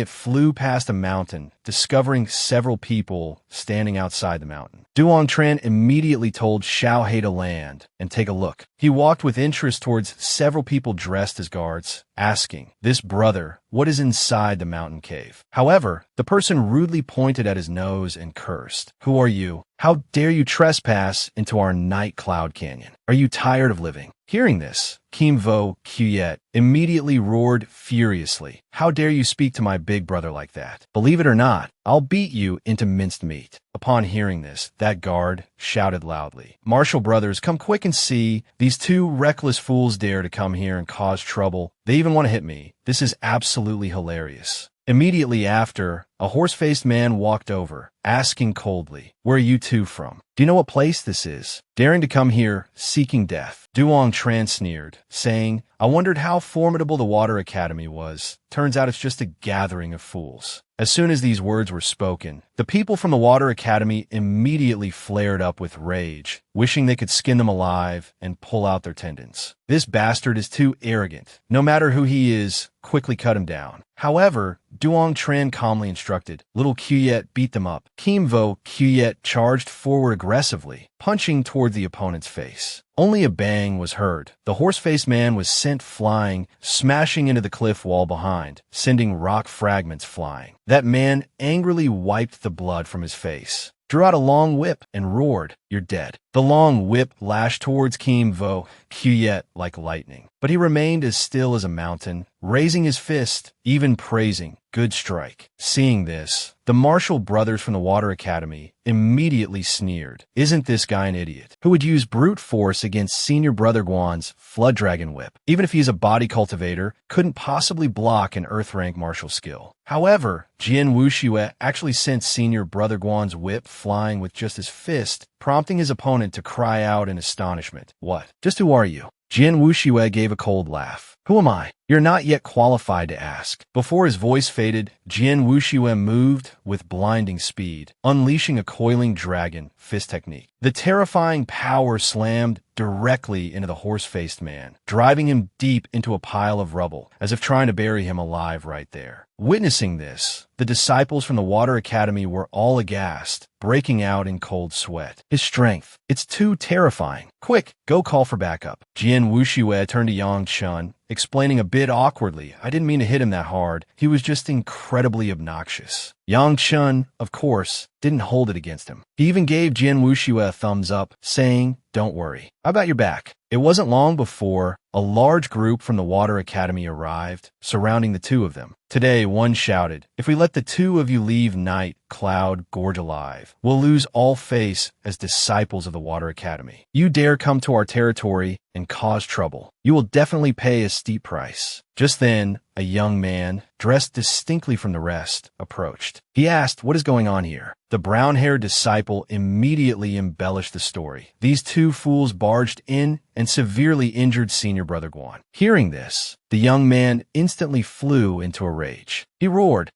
it flew past a mountain, discovering several people standing outside the mountain. Duong Tran immediately told Xiao He to land and take a look. He walked with interest towards several people dressed as guards. asking, "This brother, what is inside the mountain cave?" However, the person rudely pointed at his nose and cursed. "Who are you? How dare you trespass into our night cloud canyon? Are you tired of living?" Hearing this, Kim Vo Kyet immediately roared furiously. "How dare you speak to my big brother like that? Believe it or not, I'll beat you into minced meat." Upon hearing this, that guard shouted loudly, "Martial brothers, come quick and see. These two reckless fools dare to come here and cause trouble. They even want to hit me. This is absolutely hilarious." Immediately after, a horse-faced man walked over, asking coldly, "Where are you two from? Do you know what place this is? Daring to come here, seeking death." Duong Tran sneered, saying, "I wondered how formidable the Water Academy was. Turns out it's just a gathering of fools." As soon as these words were spoken, the people from the Water Academy immediately flared up with rage, wishing they could skin them alive and pull out their tendons. "This bastard is too arrogant. No matter who he is, quickly cut him down." However, Duong Tran calmly instructed, "Little Kyet, beat them up." Kim Vo Kyet charged forward aggressively, punching toward the opponent's face. Only a bang was heard. The horse-faced man was sent flying, smashing into the cliff wall behind, sending rock fragments flying. That man angrily wiped the blood from his face, drew out a long whip, and roared, "You're dead." The long whip lashed towards Kim Vo Kyet like lightning, but he remained as still as a mountain, raising his fist, even praising, "Good strike." Seeing this, the martial brothers from the Water Academy immediately sneered, "Isn't this guy an idiot? Who would use brute force against Senior Brother Guan's Flood Dragon Whip? Even if he's a body cultivator, couldn't possibly block an Earth-rank martial skill." However, Jian Wuxue actually sent Senior Brother Guan's whip flying with just his fist, prompting his opponent to cry out in astonishment. "What? Just who are you?" Jian Wuxue gave a cold laugh. "Who am I? You're not yet qualified to ask." Before his voice faded, Jian Wuxue moved with blinding speed, unleashing a coiling dragon fist technique. The terrifying power slammed directly into the horse-faced man, driving him deep into a pile of rubble, as if trying to bury him alive right there. Witnessing this, the disciples from the Water Academy were all aghast, breaking out in cold sweat. "His strength, it's too terrifying. Quick, go call for backup." Jian Wuxue turned to Yang Chun, explaining a bit awkwardly, "I didn't mean to hit him that hard. He was just incredibly obnoxious." Yang Chun, of course, didn't hold it against him. He even gave Jian Wuxue a thumbs up, saying, "Don't worry. How about your back?" It wasn't long before a large group from the Water Academy arrived, surrounding the two of them. Today, one shouted, "If we let the two of you leave Night Cloud Gorge alive, we'll lose all face as disciples of the Water Academy. You dare come to our territory and cause trouble. You will definitely pay a steep price." Just then, a young man, dressed distinctly from the rest, approached. He asked, "What is going on here?" The brown-haired disciple immediately embellished the story. "These two fools barged in and severely injured Senior Brother Guan." Hearing this, the young man instantly flew into a rage. He roared,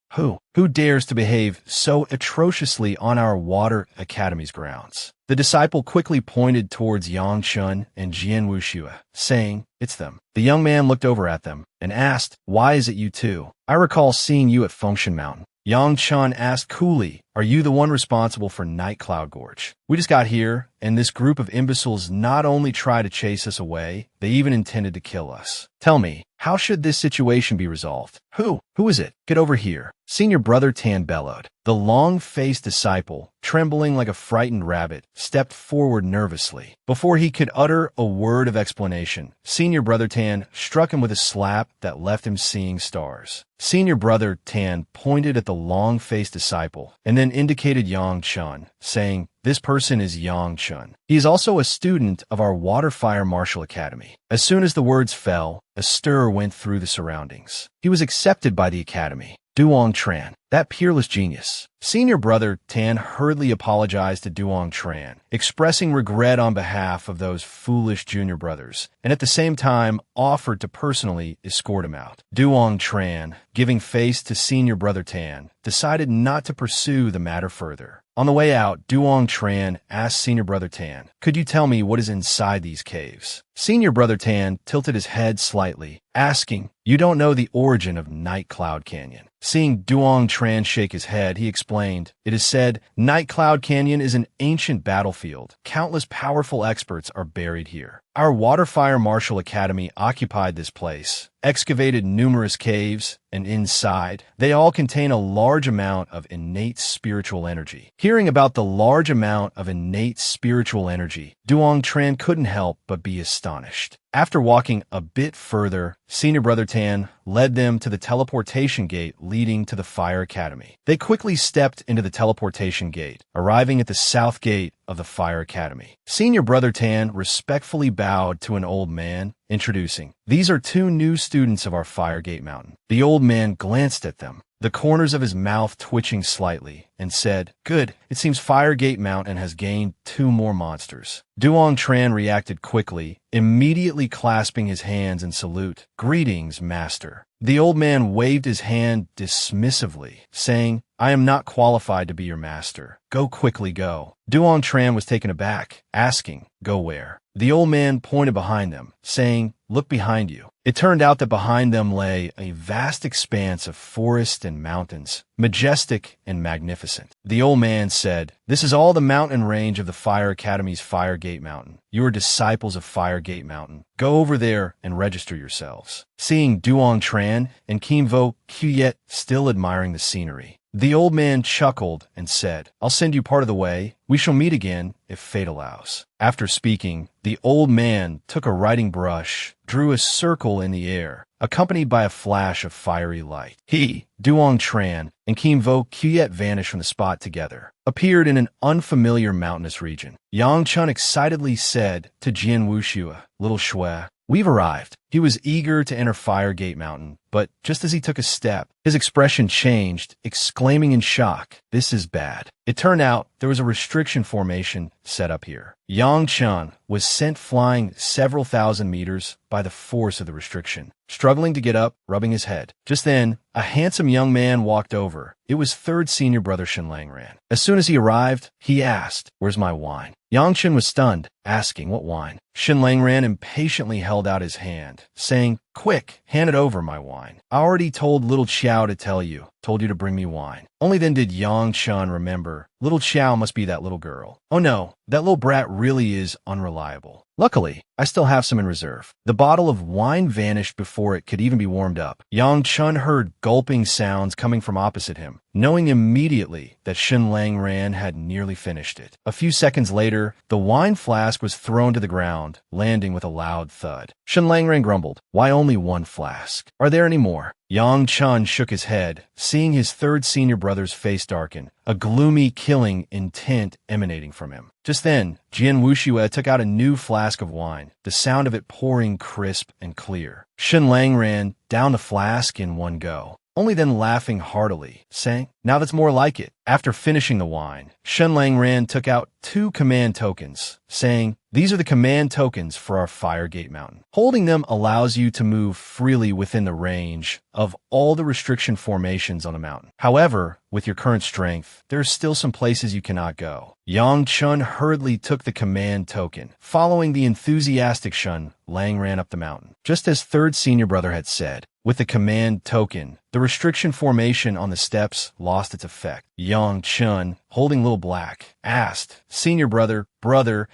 Who dares to behave so atrociously on our Water Academy's grounds?" The disciple quickly pointed towards Yang Chun and Jian Wuxue, saying, "It's them." The young man looked over at them and asked, "Why is it you two? I recall seeing you at Function Mountain." Yang Chun asked coolly, "Are you the one responsible for Night Cloud Gorge? We just got here, and this group of imbeciles not only tried to chase us away, they even intended to kill us. Tell me, how should this situation be resolved?" Who is it? Get over here." Senior Brother Tian bellowed. The long-faced disciple, trembling like a frightened rabbit, stepped forward nervously. Before he could utter a word of explanation, Senior Brother Tian struck him with a slap that left him seeing stars. Senior Brother Tian pointed at the long-faced disciple and then indicated Yang Chun, saying, "This person is Yang Chun. He is also a student of our Waterfire Martial Academy." As soon as the words fell, a stir went through the surroundings. He was accepted by the academy. Duong Tran, that peerless genius. Senior Brother Tian hurriedly apologized to Duong Tran, expressing regret on behalf of those foolish junior brothers, and at the same time offered to personally escort him out. Duong Tran, giving face to Senior Brother Tian, decided not to pursue the matter further. On the way out, Duong Tran asked Senior Brother Tian, "Could you tell me what is inside these caves?" Senior Brother Tian tilted his head slightly, asking, "You don't know the origin of Night Cloud Canyon?" Seeing Duong Tran shake his head, he explained, "It is said Night Cloud Canyon is an ancient battlefield. Countless powerful experts are buried here. Our Waterfire Martial Academy occupied this place, excavated numerous caves, and inside, they all contain a large amount of innate spiritual energy. Hearing about the large amount of innate spiritual energy, Duong Tran couldn't help but be astonished. After walking a bit further, Senior Brother Tian led them to the teleportation gate leading to the Fire Academy. They quickly stepped into the teleportation gate, arriving at the south gate of the Fire Academy. Senior Brother Tian respectfully bowed to an old man, introducing, "These are 2 new students of our Fire Gate Mountain." The old man glanced at them, the corners of his mouth twitching slightly, and said, "Good, it seems Fire Gate Mountain has gained 2 more monsters." Duong Tran reacted quickly, immediately clasping his hands in salute. "Greetings, master." The old man waved his hand dismissively, saying, "I am not qualified to be your master. Go quickly, go." Duong Tran was taken aback, asking, "Go where?" The old man pointed behind them, saying, "Look behind you." It turned out that behind them lay a vast expanse of forest and mountains, majestic and magnificent. The old man said, "This is all the mountain range of the Fire Academy's Fire Gate Mountain. You are disciples of Fire Gate Mountain. Go over there and register yourselves." Seeing Duong Tran and Kim Vo Kuyet still admiring the scenery, the old man chuckled and said, "I'll send you part of the way. We shall meet again if fate allows." After speaking, the old man took a writing brush, drew a circle in the air, accompanied by a flash of fiery light. He, Duong Tran, and Kim Vo Kuyet vanished from the spot together, appeared in an unfamiliar mountainous region. Yang Chun excitedly said to Jian Wuxue, "Little Shui, we've arrived." He was eager to enter Fire Gate Mountain, but just as he took a step, his expression changed, exclaiming in shock, "This is bad." It turned out there was a restriction formation set up here. Yang Chun was sent flying several thousand meters by the force of the restriction, struggling to get up, rubbing his head. Just then, a handsome young man walked over. It was 3rd Senior Brother Shen Langran. As soon as he arrived, he asked, "Where's my wine?" Yang Chen was stunned, asking, "What wine?" Shen Langran impatiently held out his hand, saying, "Quick, hand it over, my wine. I already told little Qiao to tell you, told you to bring me wine." Only then did Yang Chun remember, little Qiao must be that little girl. Oh no, that little brat really is unreliable. Luckily, I still have some in reserve. The bottle of wine vanished before it could even be warmed up. Yang Chun heard gulping sounds coming from opposite him, knowing immediately that Shen Langran had nearly finished it. A few seconds later, the wine flask was thrown to the ground, landing with a loud thud. Shen Langran grumbled, "Why only 1 flask? Are there any more?" Yang Chun shook his head, seeing his 3rd Senior Brother's face darken, a gloomy killing intent emanating from him. Just then, Jian Wuxue took out a new flask of wine, the sound of it pouring crisp and clear. Shen Langran downed the flask in one go, only then laughing heartily, saying, "Now that's more like it." After finishing the wine, Shen Langran took out 2 command tokens, saying, "These are the command tokens for our Fire Gate Mountain. Holding them allows you to move freely within the range of all the restriction formations on the mountain. However, with your current strength, there are still some places you cannot go." Yang Chun hurriedly took the command token, following the enthusiastic Shen Langran up the mountain. Just as 3rd Senior Brother had said, with the command token, the restriction formation on the steps lost its effect. Yang Chun, holding Little Black, asked, "Senior Brother,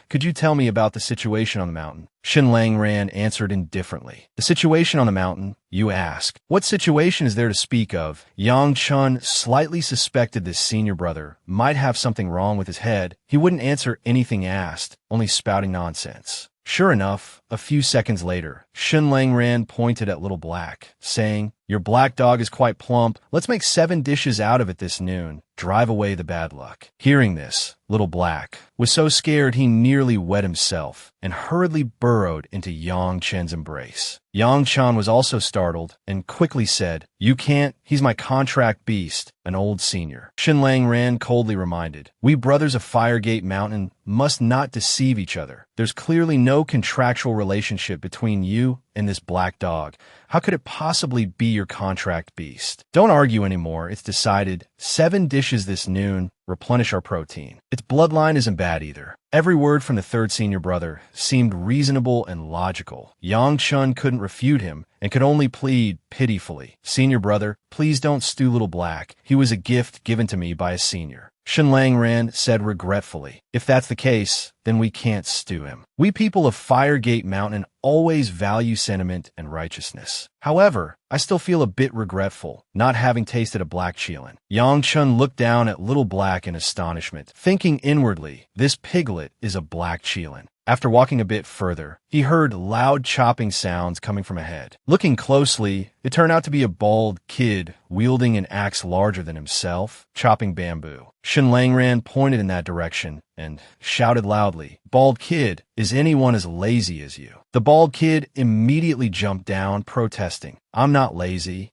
could you tell me about the situation on the mountain?" Shen Langran answered indifferently. "The situation on the mountain? You ask. What situation is there to speak of?" Yang Chun slightly suspected this Senior Brother might have something wrong with his head. He wouldn't answer anything asked, only spouting nonsense. Sure enough, a few seconds later, Shen Langran pointed at Little Black, saying, "Your black dog is quite plump. Let's make 7 dishes out of it this noon. Drive away the bad luck." Hearing this, Little Black was so scared he nearly wet himself and hurriedly burrowed into Yang Chen's embrace. Yang Chen was also startled and quickly said, "You can't, he's my contract beast, an old senior." Shen Langran coldly reminded, "We brothers of Fire Gate Mountain must not deceive each other. There's clearly no contractual relationship between you and this black dog. How could it possibly be your contract beast? Don't argue anymore. It's decided. 7 dishes this noon. Replenish our protein." Its bloodline isn't bad either. Every word from the 3rd Senior Brother seemed reasonable and logical. Yang Chun couldn't refute him and could only plead pitifully, "Senior Brother, please don't stew Little Black. He was a gift given to me by a senior." Shen Langran said regretfully. If that's the case, then we can't stew him. We people of Firegate Mountain always value sentiment and righteousness. However, I still feel a bit regretful, not having tasted a black Qilin. Yang Chun looked down at Little Black in astonishment, thinking inwardly, this piglet is a black Qilin. After walking a bit further, he heard loud chopping sounds coming from ahead. Looking closely, it turned out to be a bald kid wielding an axe larger than himself, chopping bamboo. Shen Langran pointed in that direction and shouted loudly, "Bald kid, is anyone as lazy as you?" The bald kid immediately jumped down, protesting, "I'm not lazy.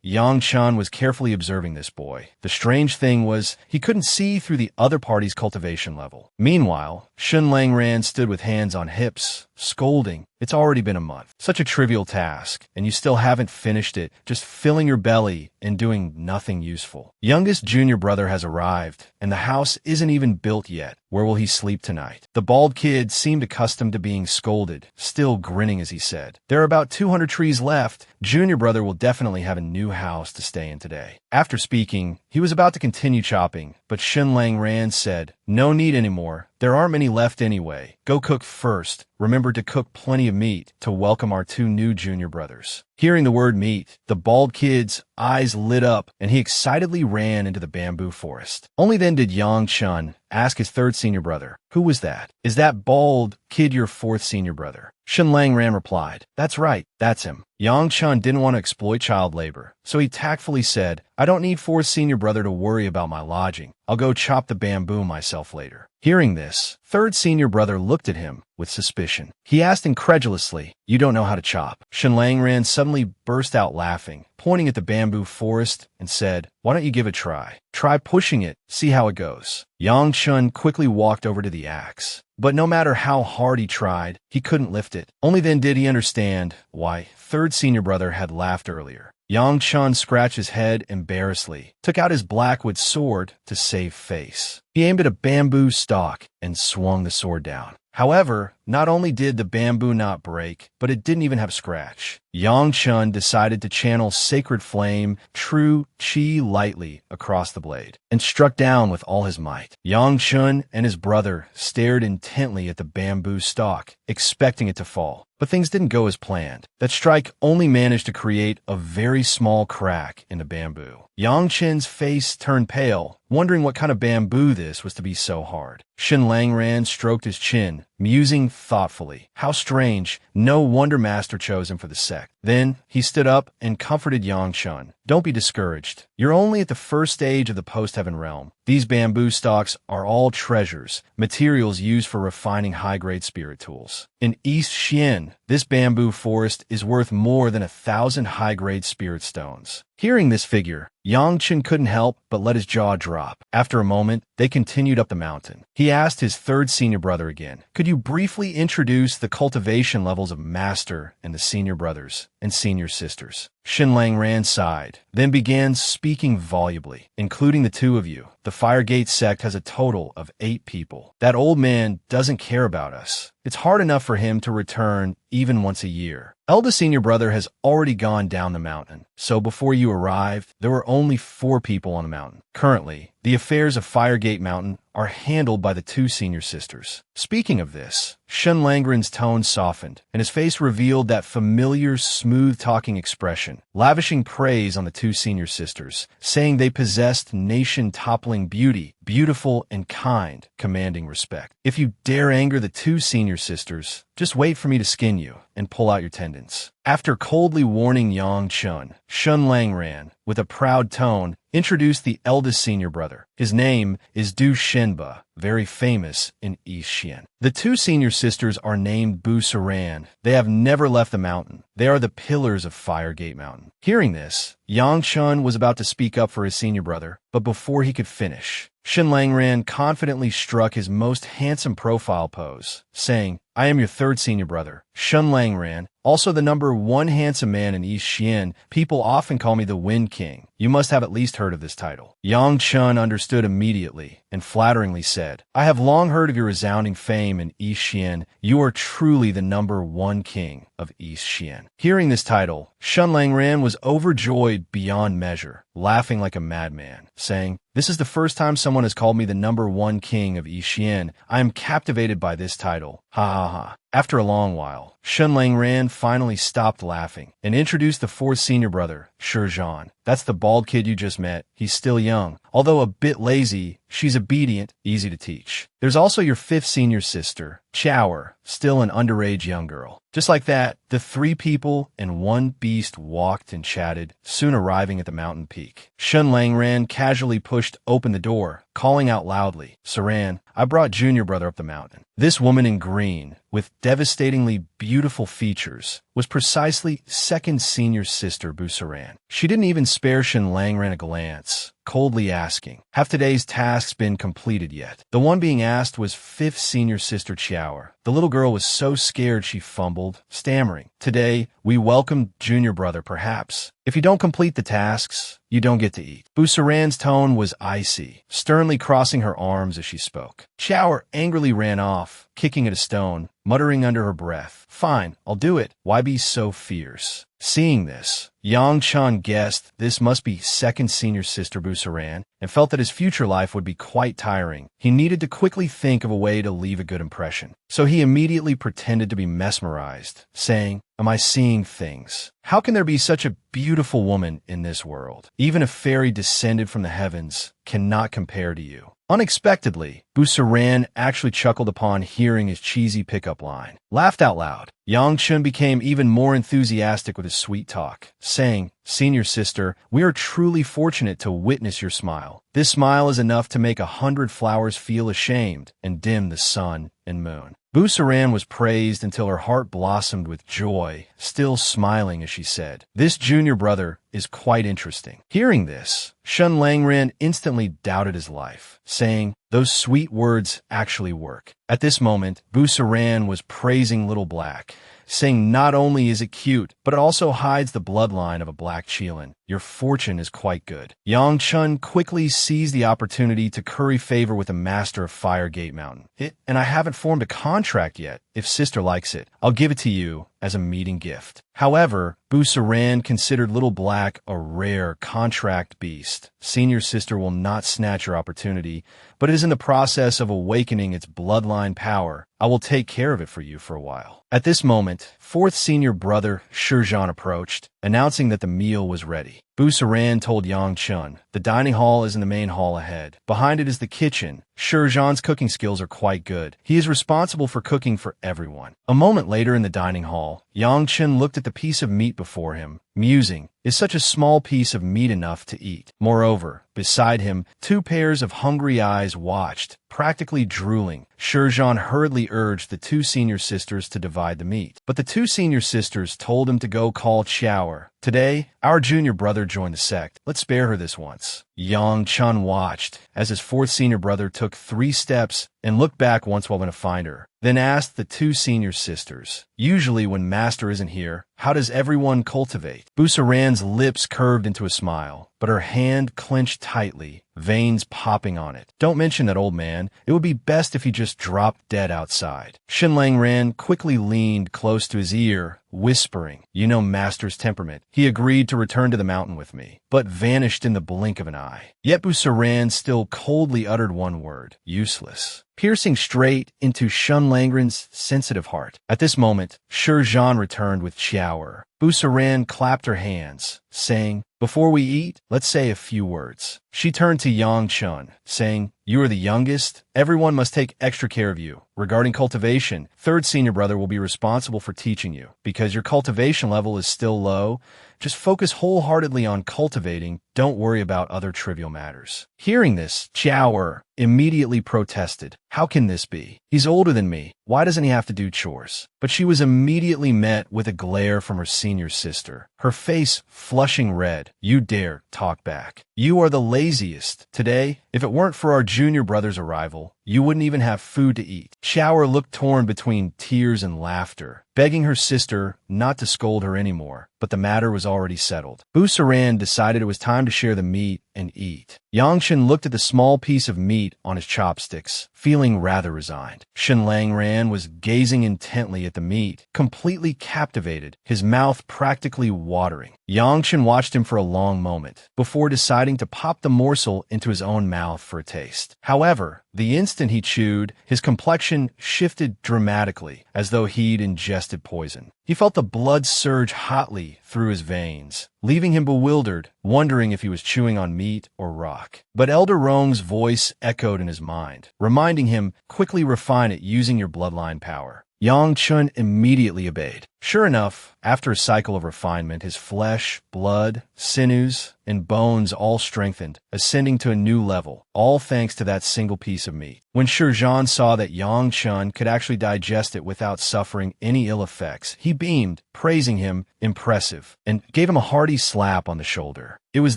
Yang Chun was carefully observing this boy. The strange thing was, he couldn't see through the other party's cultivation level. Meanwhile, Shen Langran stood with hands on hips, scolding, "It's already been a month. Such a trivial task, and you still haven't finished it, just filling your belly and doing nothing useful. Youngest junior brother has arrived, and the house isn't even built yet. Where will he sleep tonight?" The bald kid seemed accustomed to being scolded, still grinning as he said, "There are about 200 trees left. Junior brother will definitely have a new house to stay in today." After speaking, he was about to continue chopping, but Shen Langran said, "No need anymore. There aren't many left anyway. Go cook first. Remember to cook plenty of meat to welcome our 2 new junior brothers." Hearing the word meat, the bald kid's eyes lit up and he excitedly ran into the bamboo forest. Only then did Yang Chun ask his 3rd senior brother, "Who was that? Is that bald kid your 4th senior brother?" Shen Langran replied, "That's right, that's him." Yang Chun didn't want to exploit child labor, so he tactfully said, "I don't need 4th senior brother to worry about my lodging. I'll go chop the bamboo myself later." Hearing this, 3rd senior brother looked at him with suspicion. He asked incredulously, "You don't know how to chop?" Shen Langran suddenly burst out laughing, pointing at the bamboo forest, and said, "Why don't you give it a try? Try pushing it, see how it goes." Yang Chun quickly walked over to the axe. But no matter how hard he tried, he couldn't lift it. Only then did he understand why 3rd senior brother had laughed earlier. Yang Chun scratched his head embarrassedly, took out his blackwood sword to save face. He aimed at a bamboo stalk and swung the sword down. However, not only did the bamboo not break, but it didn't even have a scratch. Yang Chun decided to channel Sacred Flame, True Chi lightly across the blade, and struck down with all his might. Yang Chun and his brother stared intently at the bamboo stalk, expecting it to fall. But things didn't go as planned. That strike only managed to create a very small crack in the bamboo. Yang Chen's face turned pale, wondering what kind of bamboo this was to be so hard. Shen Langran stroked his chin, musing thoughtfully. How strange, no wonder Master chose him for the sect. Then he stood up and comforted Yang Chun. "Don't be discouraged. You're only at the first stage of the post-heaven realm. These bamboo stalks are all treasures, materials used for refining high-grade spirit tools. In East Xian, this bamboo forest is worth more than 1,000 high-grade spirit stones." Hearing this figure, Yang Chun couldn't help but let his jaw drop. After a moment, they continued up the mountain. He asked his 3rd senior brother again, "Could you briefly introduce the cultivation levels of Master and the senior brothers and senior sisters?" Shen Langran sighed, then began speaking volubly, "Including the 2 of you, the Firegate sect has a total of 8 people. That old man doesn't care about us. It's hard enough for him to return even once a year. Eldest senior brother has already gone down the mountain, so before you arrived, there were only 4 people on the mountain. Currently, the affairs of Firegate Mountain are handled by the 2 senior sisters." Speaking of this, Shen Langren's tone softened, and his face revealed that familiar, smooth-talking expression, lavishing praise on the 2 senior sisters, saying they possessed nation-toppling beauty, beautiful and kind, commanding respect. "If you dare anger the 2 senior sisters, just wait for me to skin you and pull out your tendons." After coldly warning Yang Chun, Shen Langran, with a proud tone, introduced the eldest senior brother. His name is Du Shenba, very famous in East Xian. The 2 senior sisters are named Bu Saran. They have never left the mountain. They are the pillars of Firegate Mountain. Hearing this, Yang Chun was about to speak up for his senior brother, but before he could finish, Shen Langran confidently struck his most handsome profile pose, saying, "I am your 3rd senior brother, Shun Langran, also the number one handsome man in East Xian. People often call me the Wind King. You must have at least heard of this title. Yang Chun understood immediately and flatteringly said, I have long heard of your resounding fame in East Xian. You are truly the number one king of East Xian. Hearing this title, Shun Langran was overjoyed beyond measure, laughing like a madman, saying, this is the first time someone has called me the number one king of East Xian. I am captivated by this title. Ha ha ha. After a long while, Shun Langran finally stopped laughing and introduced the fourth senior brother, Shizhan. That's the bald kid you just met. He's still young. Although a bit lazy, she's obedient, easy to teach. There's also your fifth senior sister, Chower, still an underage young girl. Just like that, the three people and one beast walked and chatted, soon arriving at the mountain peak. Shun Langran casually pushed open the door, calling out loudly, Saran, I brought junior brother up the mountain. This woman in green, with devastatingly beautiful features, was precisely second senior sister Busaran. She didn't even spare Shun Langran a glance, coldly asking, have today's tasks been completed yet? The one being asked was fifth senior sister Chower. The little girl was so scared she fumbled, stammering, today, we welcome junior brother perhaps. If you don't complete the tasks, you don't get to eat. Busaran's tone was icy, sternly crossing her arms as she spoke. Chower angrily ran off, kicking at a stone, muttering under her breath, fine, I'll do it. Why be so fierce? Seeing this, Yang Chan guessed this must be second senior sister Busaran and felt that his future life would be quite tiring. He needed to quickly think of a way to leave a good impression. So he immediately pretended to be mesmerized, saying, am I seeing things? How can there be such a beautiful woman in this world? Even a fairy descended from the heavens cannot compare to you. Unexpectedly, Busaran actually chuckled upon hearing his cheesy pickup line. Laughed out loud. Yang Chun became even more enthusiastic with his sweet talk, saying, senior sister, we are truly fortunate to witness your smile. This smile is enough to make 100 flowers feel ashamed and dim the sun and moon. Busaran was praised until her heart blossomed with joy, still smiling as she said, this junior brother is quite interesting. Hearing this, Shun Langran instantly doubted his life, saying, those sweet words actually work. At this moment, Busaran was praising Little Black, saying not only is it cute, but it also hides the bloodline of a black Qilin. Your fortune is quite good. Yang Chun quickly seized the opportunity to curry favor with the master of Fire Gate Mountain. And I haven't formed a contract yet. If sister likes it, I'll give it to you as a meeting gift. However, Busaran considered Little Black a rare contract beast. Senior sister will not snatch your opportunity, but it is in the process of awakening its bloodline power. I will take care of it for you for a while. At this moment, fourth senior brother Shizhan approached, announcing that the meal was ready. Busaran told Yang Chun, the dining hall is in the main hall ahead. Behind it is the kitchen. Shizhan's cooking skills are quite good. He is responsible for cooking for everyone. A moment later in the dining hall, Yang Chun looked at the piece of meat before him, musing, is such a small piece of meat enough to eat? Moreover, beside him, two pairs of hungry eyes watched, practically drooling. Shizhan hurriedly urged the two senior sisters to divide the meat. But the two senior sisters told him to go call Chower. Today, our junior brother joined the sect. Let's spare her this once. Yang Chun watched as his fourth senior brother took 3 steps and looked back once while going to find her, then asked the two senior sisters, usually when master isn't here, how does everyone cultivate? Busaran's lips curved into a smile, but her hand clenched tightly, veins popping on it. Don't mention that, old man. It would be best if he just dropped dead outside. Shun Langran quickly leaned close to his ear, whispering, you know master's temperament. He agreed to return to the mountain with me, but vanished in the blink of an eye. Yet Busaran still coldly uttered one word, useless, piercing straight into Shun Langren's sensitive heart. At this moment, Shizhan returned with Chower. Busaran clapped her hands, saying, before we eat, let's say a few words. She turned to Yang Chun, saying, you are the youngest. Everyone must take extra care of you. Regarding cultivation, third senior brother will be responsible for teaching you. Because your cultivation level is still low, just focus wholeheartedly on cultivating. Don't worry about other trivial matters. Hearing this, Chower immediately protested. How can this be? He's older than me. Why doesn't he have to do chores? But she was immediately met with a glare from her senior sister, her face flushing red. You dare talk back. You are the laziest. Today, if it weren't for our junior brother's arrival, you wouldn't even have food to eat. Xiao looked torn between tears and laughter, begging her sister not to scold her anymore, but the matter was already settled. Bu Saran decided it was time to share the meat and eat. Yangshan looked at the small piece of meat on his chopsticks, feeling rather resigned. Shen Langran was gazing intently at the meat, completely captivated, his mouth practically watering. Yangshan watched him for a long moment, before deciding to pop the morsel into his own mouth for a taste. However, the instant he chewed, his complexion shifted dramatically, as though he'd ingested poison. He felt the blood surge hotly through his veins, leaving him bewildered, wondering if he was chewing on meat or rock. But Elder Rong's voice echoed in his mind, reminding him, quickly refine it using your bloodline power. Yang Chun immediately obeyed. Sure enough, after a cycle of refinement, his flesh, blood, sinews, and bones all strengthened, ascending to a new level, all thanks to that single piece of meat. When Shizhan saw that Yang Chun could actually digest it without suffering any ill effects, he beamed, praising him, impressive, and gave him a hearty slap on the shoulder. It was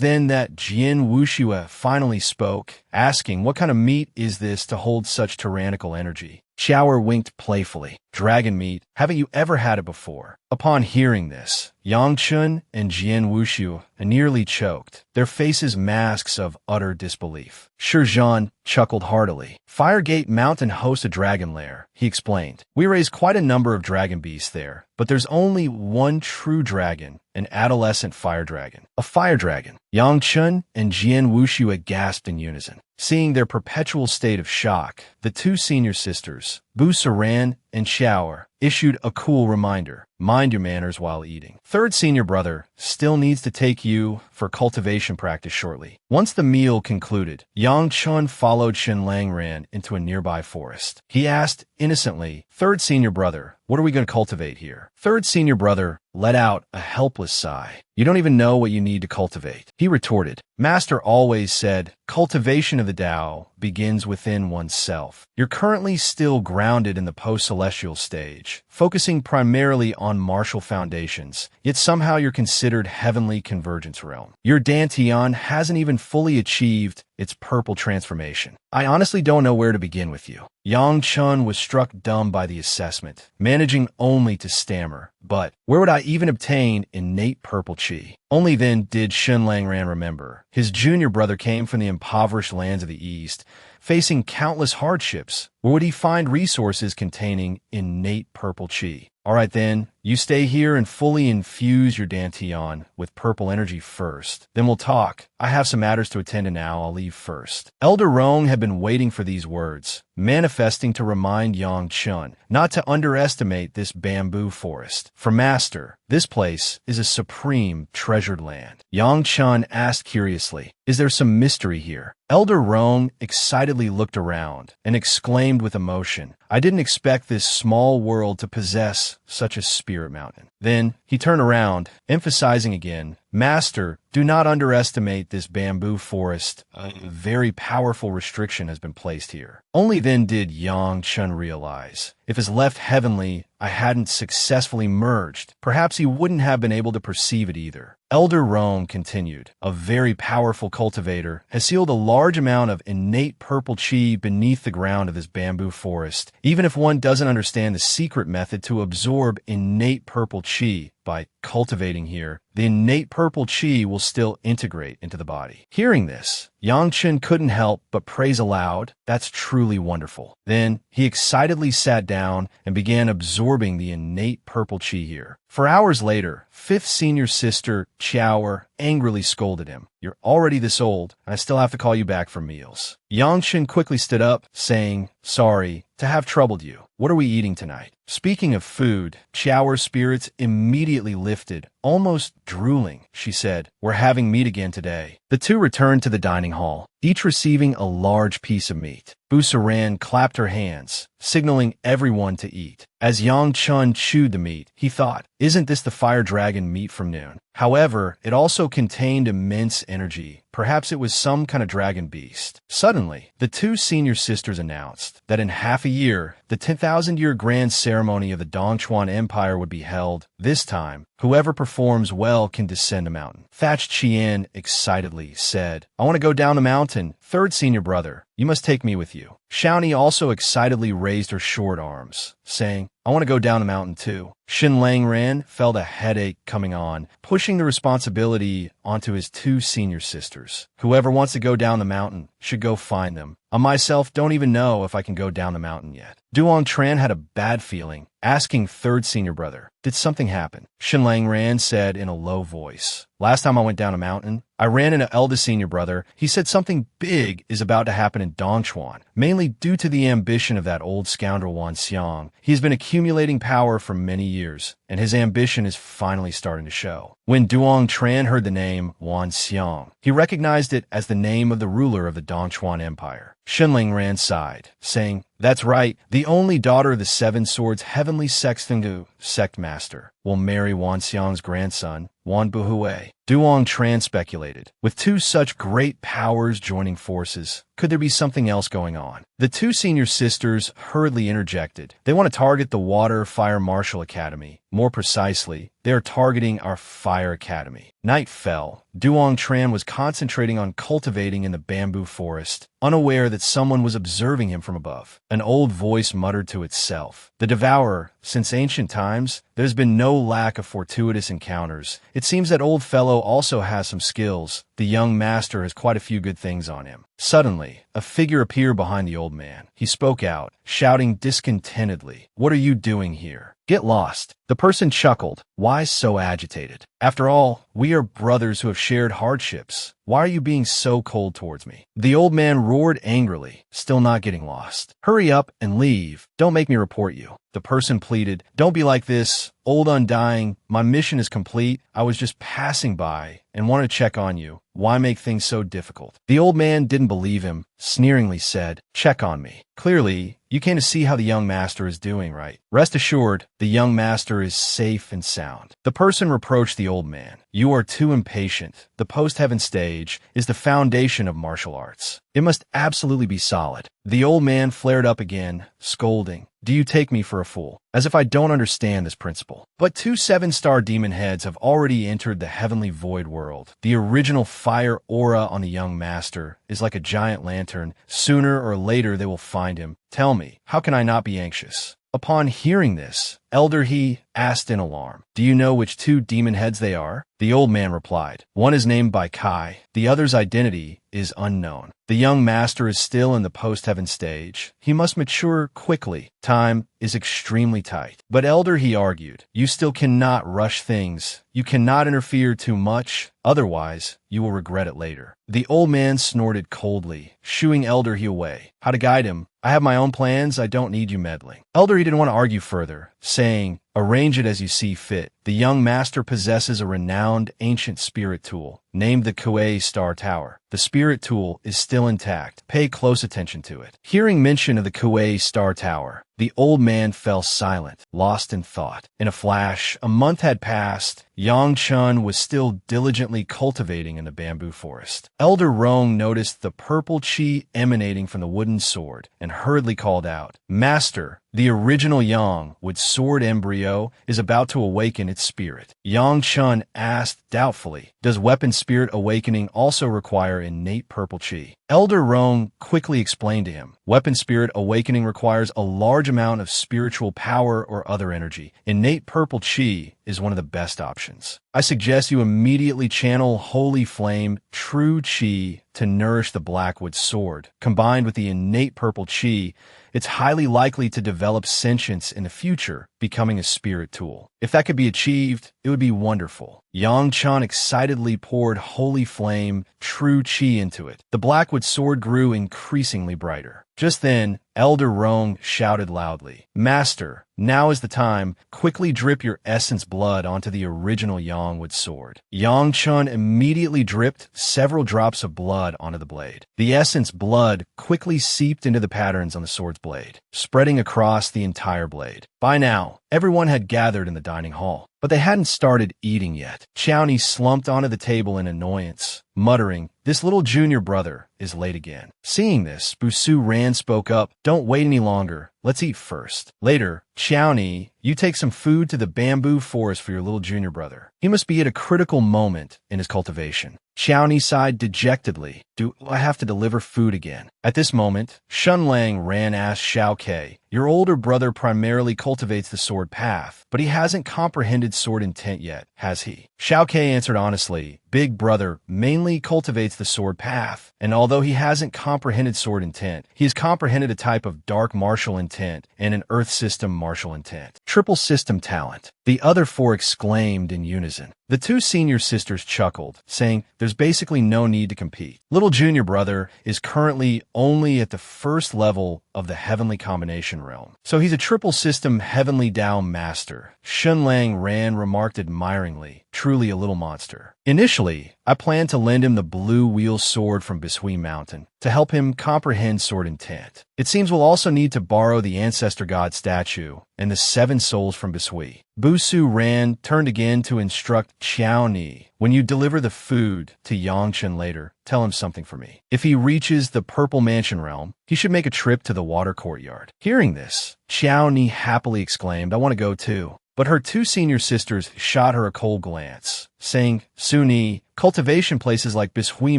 then that Jian Wuxue finally spoke, asking what kind of meat is this to hold such tyrannical energy. Xiao winked playfully. Dragon meat, haven't you ever had it before? Upon hearing this, Yang Chun and Jian Wuxue nearly choked, their faces masks of utter disbelief. Shizhan chuckled heartily. Firegate Mountain hosts a dragon lair, he explained. We raise quite a number of dragon beasts there, but there's only one true dragon, an adolescent fire dragon. A fire dragon. Yang Chun and Jian Wuxue gasped in unison. Seeing their perpetual state of shock, the two senior sisters, Bu Saran and Xiao, issued a cool reminder. Mind your manners while eating. Third senior brother still needs to take you for cultivation practice shortly. Once the meal concluded, Yang Chun followed Shen Langran into a nearby forest. He asked innocently, Third senior brother, what are we going to cultivate here? Third senior brother let out a helpless sigh. You don't even know what you need to cultivate. He retorted, Master always said, cultivation of the Tao begins within oneself. You're currently still grounded in the post-celestial stage, focusing primarily on martial foundations, yet somehow you're considered heavenly convergence realm. Your Dantian hasn't even fully achieved its purple transformation. I honestly don't know where to begin with you. Yang Chun was struck dumb by the assessment, managing only to stammer. But where would I even obtain innate purple chi? Only then did Shen Langran remember. His junior brother came from the impoverished lands of the East, facing countless hardships. Where would he find resources containing innate purple chi? All right then, you stay here and fully infuse your Dantian with purple energy first. Then we'll talk. I have some matters to attend to now. I'll leave first. Elder Rong had been waiting for these words, manifesting to remind Yang Chun not to underestimate this bamboo forest. For Master, this place is a supreme treasured land. Yang Chun asked curiously, is there some mystery here? Elder Rong excitedly looked around and exclaimed with emotion, I didn't expect this small world to possess such a spirit mountain. Then he turned around, emphasizing again, Master, do not underestimate this bamboo forest. A very powerful restriction has been placed here. Only then did Yang Chun realize, if his left heavenly I hadn't successfully merged, perhaps he wouldn't have been able to perceive it either. Elder Rome continued, a very powerful cultivator has sealed a large amount of innate purple chi beneath the ground of this bamboo forest. Even if one doesn't understand the secret method to absorb innate purple chi by cultivating here, the innate purple chi will still integrate into the body. Hearing this, Yang Chen couldn't help but praise aloud, that's truly wonderful. Then he excitedly sat down and began absorbing the innate purple chi here. For hours later, fifth senior sister Qiao angrily scolded him. You're already this old, and I still have to call you back for meals. Yang Chen quickly stood up, saying, sorry to have troubled you. What are we eating tonight? Speaking of food, Qiao's spirits immediately lifted, almost drooling. She said, we're having meat again today. The two returned to the dining hall, each receiving a large piece of meat. Bu Saran clapped her hands, signaling everyone to eat. As Yang Chun chewed the meat, he thought, isn't this the fire dragon meat from noon? However, it also contained immense energy. Perhaps it was some kind of dragon beast. Suddenly, the two senior sisters announced that in half a year, the 10,000-year grand ceremony of the Dongchuan Empire would be held. This time, whoever performs well can descend a mountain. Thatch Tian excitedly said, I want to go down the mountain, "Third senior brother, you must take me with you." Xiaoni also excitedly raised her short arms, saying, "I want to go down the mountain too." Xin Langran felt a headache coming on, pushing the responsibility onto his two senior sisters. "Whoever wants to go down the mountain should go find them. I myself don't even know if I can go down the mountain yet." Duong Tran had a bad feeling, asking third senior brother, "Did something happen?" Xin Langran said in a low voice, "Last time I went down a mountain, I ran into eldest senior brother. He said something big is about to happen in Dongchuan, mainly due to the ambition of that old scoundrel Wan Xiang. He's been accumulating power for many years, and his ambition is finally starting to show." When Duong Tran heard the name Wan Xiang, he recognized it as the name of the ruler of the Dongchuan Empire. Xin Langran sighed, saying, "That's right, the only daughter of the Seven Swords Heavenly Sextingu, Sect Master, will marry Wan Xiang's grandson, Wan Buhui." Duong Tran speculated, with two such great powers joining forces, could there be something else going on? The two senior sisters hurriedly interjected. "They want to target the Water Fire Martial Academy. More precisely, they are targeting our Fire Academy." Night fell. Duong Tran was concentrating on cultivating in the bamboo forest, unaware that someone was observing him from above. An old voice muttered to itself, "The Devourer, since ancient times, there's been no lack of fortuitous encounters. It seems that old fellow also has some skills. The young master has quite a few good things on him." Suddenly, a figure appeared behind the old man. He spoke out, shouting discontentedly, "What are you doing here? Get lost." The person chuckled. "Why so agitated? After all, we are brothers who have shared hardships. Why are you being so cold towards me?" The old man roared angrily, still not getting lost. "Hurry up and leave. Don't make me report you." The person pleaded, "Don't be like this, old undying. My mission is complete. I was just passing by and wanted to check on you. Why make things so difficult?" The old man didn't believe him, sneeringly said, "Check on me. Clearly, you came to see how the young master is doing, right? Rest assured, the young master is safe and sound." The person reproached the old man. "You are too impatient. The post-heaven stage is the foundation of martial arts. It must absolutely be solid." The old man flared up again, scolding, "Do you take me for a fool? As if I don't understand this principle." But two seven-star demon heads have already entered the heavenly void world. The original fire aura on the young master is like a giant lantern. Sooner or later they will find him. Tell me, how can I not be anxious? Upon hearing this, Elder He asked in alarm, "Do you know which two demon heads they are?" The old man replied, "One is named by Kai, the other's identity is unknown. The young master is still in the post-heaven stage. He must mature quickly. Time is extremely tight." But Elder He argued, "You still cannot rush things. You cannot interfere too much, otherwise you will regret it later." The old man snorted coldly, shooing Elder He away. "How to guide him? I have my own plans. I don't need you meddling." Elder He didn't want to argue further, saying, "Arrange it as you see fit. The young master possesses a renowned ancient spirit tool, named the Kuei Star Tower. The spirit tool is still intact. Pay close attention to it." Hearing mention of the Kuei Star Tower, the old man fell silent, lost in thought. In a flash, a month had passed. Yang Chun was still diligently cultivating in the bamboo forest. Elder Rong noticed the purple chi emanating from the wooden sword and hurriedly called out, "Master, the original Yang with sword embryo is about to awaken its spirit." Yang Chun asked doubtfully, "Does weapon spirit awakening also require innate purple chi?" Elder Rong quickly explained to him, "Weapon spirit awakening requires a large amount of spiritual power or other energy. Innate purple chi is one of the best options. I suggest you immediately channel Holy Flame, True Chi, to nourish the Blackwood sword. Combined with the innate purple chi, it's highly likely to develop sentience in the future, becoming a spirit tool. If that could be achieved, it would be wonderful." Yang Chan excitedly poured Holy Flame, True Chi into it. The Blackwood sword grew increasingly brighter. Just then, Elder Rong shouted loudly, "Master, now is the time. Quickly drip your essence blood onto the original Yangwood sword." Yang Chun immediately dripped several drops of blood onto the blade. The essence blood quickly seeped into the patterns on the sword's blade, spreading across the entire blade. By now, everyone had gathered in the dining hall, but they hadn't started eating yet. Chowny slumped onto the table in annoyance, muttering, "This little junior brother is late again." Seeing this, Busu Ran spoke up, "Don't wait any longer. let's eat first. Later, Xiaoni, you take some food to the bamboo forest for your little junior brother. He must be at a critical moment in his cultivation. Xiaoni sighed dejectedly. Do I have to deliver food again? At this moment, Shunlang ran asked Xiao Ke, your older brother primarily cultivates the sword path, but he hasn't comprehended sword intent yet, has he? Xiao Ke answered honestly, big brother mainly cultivates the sword path, and although he hasn't comprehended sword intent, he has comprehended a type of dark martial intent and an earth system martial intent. Triple system talent. The other four exclaimed in unison. The two senior sisters chuckled, saying, there's basically no need to compete. Little junior brother is currently only at the first level of the heavenly combination realm, so he's a triple system heavenly Dao master. Shunlang Ran remarked admiringly, truly a little monster. Initially, I planned to lend him the blue wheel sword from Bishui Mountain to help him comprehend sword intent. It seems we'll also need to borrow the ancestor god statue and the 7 souls from Bishui. Busu Ran turned again to instruct Xiao Ni. When you deliver the food to Yangchen later, tell him something for me. If he reaches the Purple Mansion realm, he should make a trip to the water courtyard. Hearing this, Xiao Ni happily exclaimed, I want to go too. But her two senior sisters shot her a cold glance, saying, Suni, cultivation places like Bishui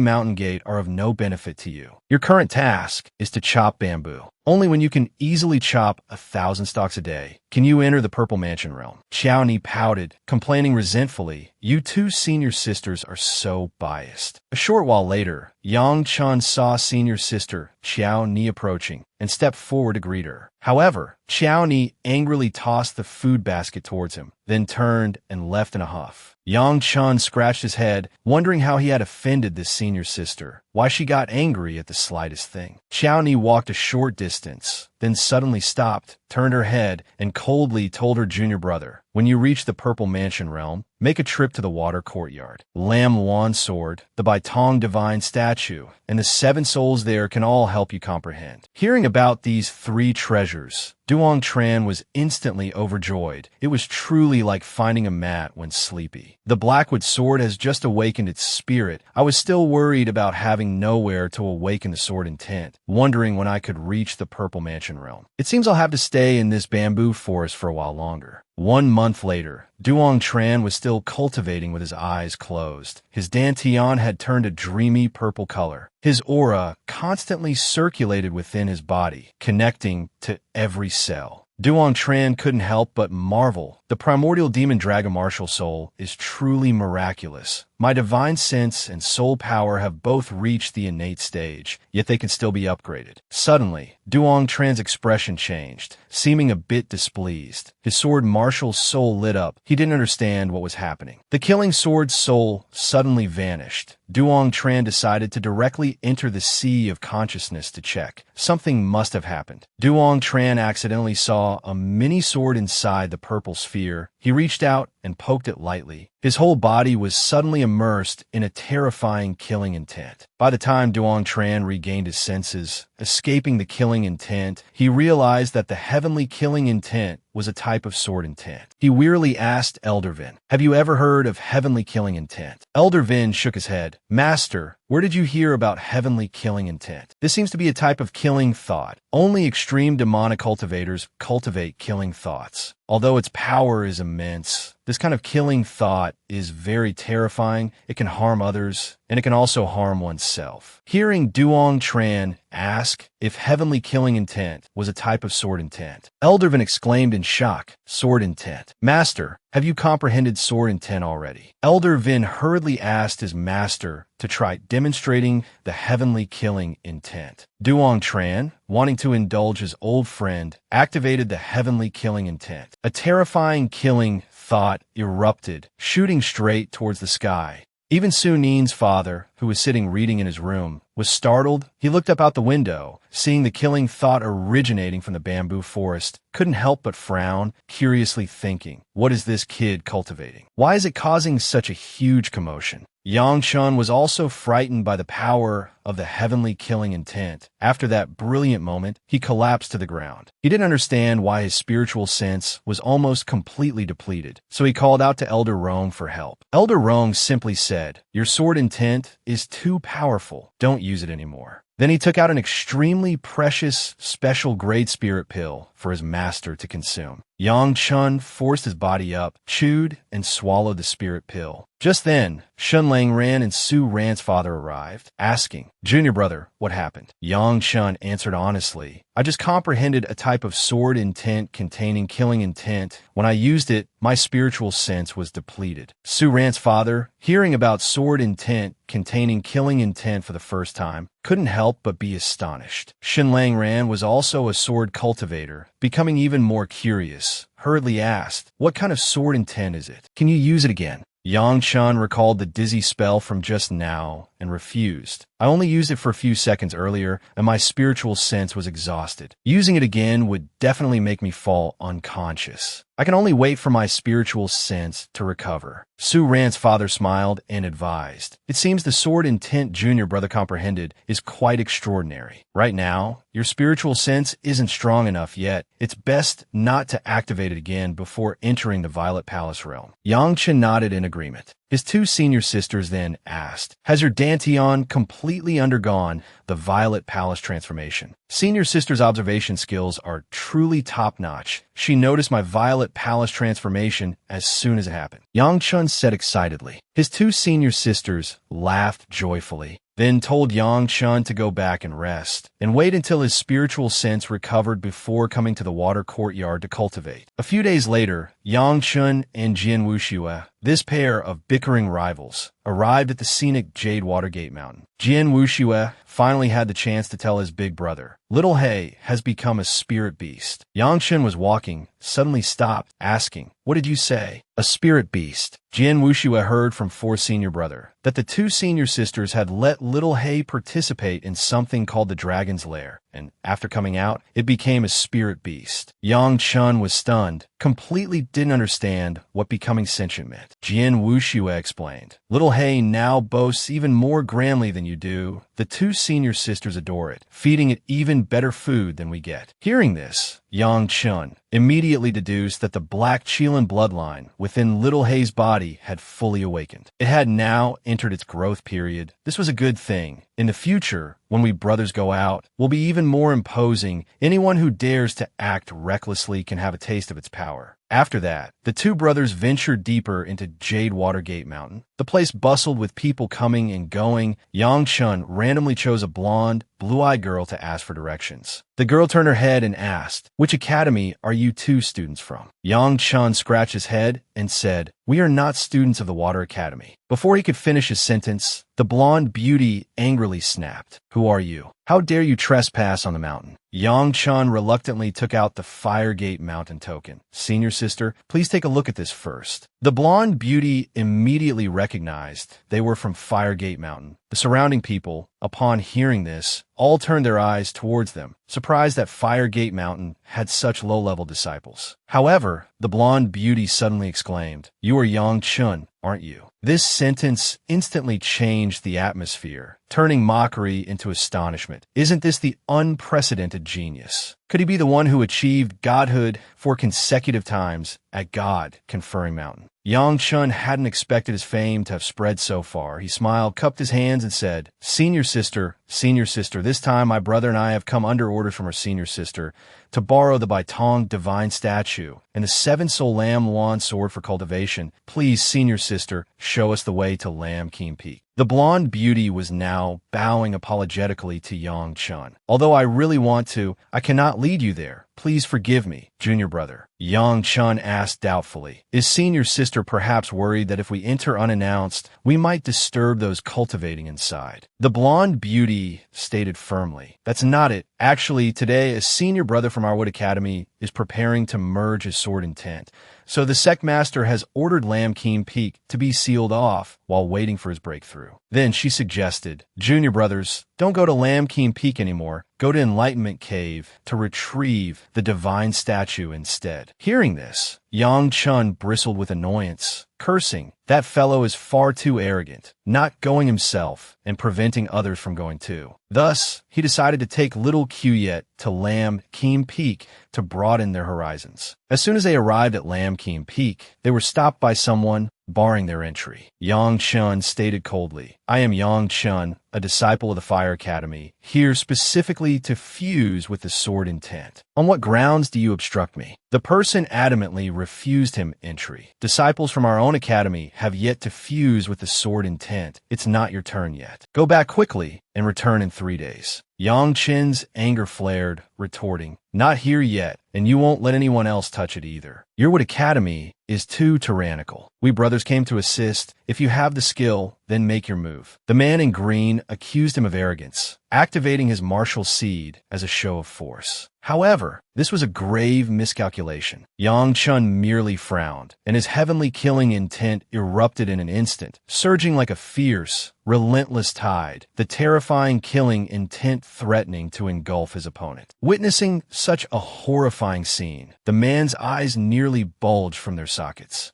Mountain Gate are of no benefit to you. Your current task is to chop bamboo. Only when you can easily chop 1,000 stalks a day can you enter the Purple Mansion realm. Xiaoni pouted, complaining resentfully, you two senior sisters are so biased. A short while later, Yang Chun saw senior sister Xiao Ni approaching and stepped forward to greet her. However, Xiao Ni angrily tossed the food basket towards him, then turned and left in a huff. Yang Chun scratched his head, wondering how he had offended this senior sister, why she got angry at the slightest thing. Xiao Ni walked a short distance, then suddenly stopped, turned her head, and coldly told her junior brother, when you reach the Purple Mansion realm, make a trip to the water courtyard. Lam Luan sword, the Baitong divine statue, and the 7 souls there can all help you comprehend. Hearing about these 3 treasures, Duong Tran was instantly overjoyed. It was truly like finding a mat when sleepy. The Blackwood sword has just awakened its spirit. I was still worried about having nowhere to awaken the sword intent, wondering when I could reach the Purple Mansion realm. It seems I'll have to stay in this bamboo forest for a while longer. 1 month later, Duong Tran was still cultivating with his eyes closed. His dantian had turned a dreamy purple color. His aura constantly circulated within his body, connecting to every cell. Duong Tran couldn't help but marvel. The primordial demon dragon martial soul is truly miraculous. My divine sense and soul power have both reached the innate stage, yet they can still be upgraded. Suddenly, Duong Tran's expression changed, seeming a bit displeased. His sword martial soul lit up. He didn't understand what was happening. The killing sword's soul suddenly vanished. Duong Tran decided to directly enter the sea of consciousness to check. Something must have happened. Duong Tran accidentally saw a mini sword inside the purple sphere. He reached out and poked it lightly. His whole body was suddenly immersed in a terrifying killing intent. By the time Duong Tran regained his senses, escaping the killing intent, he realized that the heavenly killing intent was a type of sword intent. He wearily asked Elder Vin, have you ever heard of heavenly killing intent? Elder Vin shook his head. Master, where did you hear about heavenly killing intent? This seems to be a type of killing thought. Only extreme demonic cultivators cultivate killing thoughts. Although its power is immense, this kind of killing thought is very terrifying. It can harm others, and it can also harm oneself. Hearing Duong Tran ask if heavenly killing intent was a type of sword intent, Eldervin exclaimed in shock, sword intent. Master, have you comprehended sword intent already? Elder Vin hurriedly asked his master to try demonstrating the heavenly killing intent. Duong Tran, wanting to indulge his old friend, activated the heavenly killing intent. A terrifying killing thought erupted, shooting straight towards the sky. Even Su Nin's father, who was sitting reading in his room, was startled. He looked up out the window, seeing the killing thought originating from the bamboo forest, couldn't help but frown, curiously thinking, what is this kid cultivating? Why is it causing such a huge commotion? Yang Chun was also frightened by the power of the heavenly killing intent. After that brilliant moment, he collapsed to the ground. He didn't understand why his spiritual sense was almost completely depleted, so he called out to Elder Rong for help. Elder Rong simply said, your sword intent is too powerful. Don't use it anymore. Then he took out an extremely precious special grade spirit pill for his master to consume. Yang Chun forced his body up, chewed, and swallowed the spirit pill. Just then, Shun Lang Ran and Su Ran's father arrived, asking, "Junior brother, what happened?" Yang Chun answered honestly, "I just comprehended a type of sword intent containing killing intent. When I used it, my spiritual sense was depleted." Su Ran's father, hearing about sword intent containing killing intent for the first time, couldn't help but be astonished. Shin Lang Ran was also a sword cultivator, becoming even more curious, hurriedly asked, "What kind of sword intent is it? Can you use it again?" Yang Chun recalled the dizzy spell from just now and refused. "I only used it for a few seconds earlier, and my spiritual sense was exhausted. Using it again would definitely make me fall unconscious. I can only wait for my spiritual sense to recover." Su Ran's father smiled and advised, "It seems the sword intent junior brother comprehended is quite extraordinary. Right now, your spiritual sense isn't strong enough yet. It's best not to activate it again before entering the Violet Palace realm." Yang Chen nodded in agreement. His two senior sisters then asked, "Has your Dantian completely undergone the Violet Palace transformation?" Senior sister's observation skills are truly top-notch. She noticed my Violet Palace transformation as soon as it happened. Yang Chun said excitedly. His two senior sisters laughed joyfully, then told Yang Chun to go back and rest, and wait until his spiritual sense recovered before coming to the water courtyard to cultivate. A few days later, Yang Chun and Jian Wuxue, this pair of bickering rivals, arrived at the scenic Jade Watergate Mountain. Jian Wuxue finally had the chance to tell his big brother, "Little He has become a spirit beast." Yang Chun was walking, suddenly stopped, asking, "What did you say?" "A spirit beast." Jian Wuxue heard from four senior brother that the two senior sisters had let Little He participate in something called the Dragon's Lair, and after coming out, it became a spirit beast. Yang Chun was stunned, completely didn't understand what becoming sentient meant. Jian Wuxue explained, "Little He now boasts even more grandly than you do. The two senior sisters adore it, feeding it even better food than we get." Hearing this, Yang Chun immediately deduced that the black Qilin bloodline within Little He's body had fully awakened. It had now entered its growth period. This was a good thing. In the future, when we brothers go out, we'll be even more imposing. Anyone who dares to act recklessly can have a taste of its power. After that, the two brothers ventured deeper into Jade Watergate Mountain. The place bustled with people coming and going. Yang Chun randomly chose a blonde, blue-eyed girl to ask for directions. The girl turned her head and asked, "Which academy are you two students from?" Yang Chun scratched his head and said, "We are not students of the Water Academy." Before he could finish his sentence, the blonde beauty angrily snapped, "Who are you? How dare you trespass on the mountain?" Yang Chun reluctantly took out the Firegate Mountain token. "Senior sister, please take a look at this first." The blonde beauty immediately recognized they were from Firegate Mountain. The surrounding people, upon hearing this, all turned their eyes towards them, surprised that Firegate Mountain had such low-level disciples. However, the blonde beauty suddenly exclaimed, "You are Yang Chun, aren't you?" This sentence instantly changed the atmosphere, turning mockery into astonishment. Isn't this the unprecedented genius? Could he be the one who achieved godhood 4 consecutive times at God-conferring mountain? Yang Chun hadn't expected his fame to have spread so far. He smiled, cupped his hands, and said, Senior sister, this time my brother and I have come under orders from our senior sister to borrow the Baitong divine statue and the 7-soul Lam Luan sword for cultivation. Please, senior sister, show us the way to Lam Keem Peak." The blonde beauty was now bowing apologetically to Yang Chun. "Although I really want to, I cannot lead you there. Please forgive me, junior brother." Yang Chun asked doubtfully, "Is senior sister perhaps worried that if we enter unannounced, we might disturb those cultivating inside?" The blonde beauty stated firmly, "That's not it. Actually, today a senior brother from our Wood Academy is preparing to merge his sword intent. So the Sect Master has ordered Lam Keem Peak to be sealed off while waiting for his breakthrough." Then she suggested, "Junior brothers, don't go to Lam Keem Peak anymore. Go to Enlightenment Cave to retrieve the divine statue instead." Hearing this, Yang Chun bristled with annoyance, cursing, "That fellow is far too arrogant, not going himself and preventing others from going too." Thus, he decided to take little Quyet to Lam Keem Peak to broaden their horizons. As soon as they arrived at Lam Keem Peak, they were stopped by someone barring their entry. Yang Chun stated coldly, I am Yang Chun, a disciple of the Fire Academy, here specifically to fuse with the sword intent. On what grounds do you obstruct me? The person adamantly refused him entry. Disciples from our own academy have yet to fuse with the sword intent. It's not your turn yet. Go back quickly and return in 3 days. Yang Chen's anger flared, retorting, "Not here yet, and you won't let anyone else touch it either. Your Academy is too tyrannical. We brothers came to assist. If you have the skill, then make your move." The man in green accused him of arrogance, activating his martial seed as a show of force. However, this was a grave miscalculation. Yang Chun merely frowned, and his heavenly killing intent erupted in an instant, surging like a fierce, relentless tide, the terrifying killing intent threatening to engulf his opponent. Witnessing such a horrifying scene, the man's eyes nearly bulged from their sockets.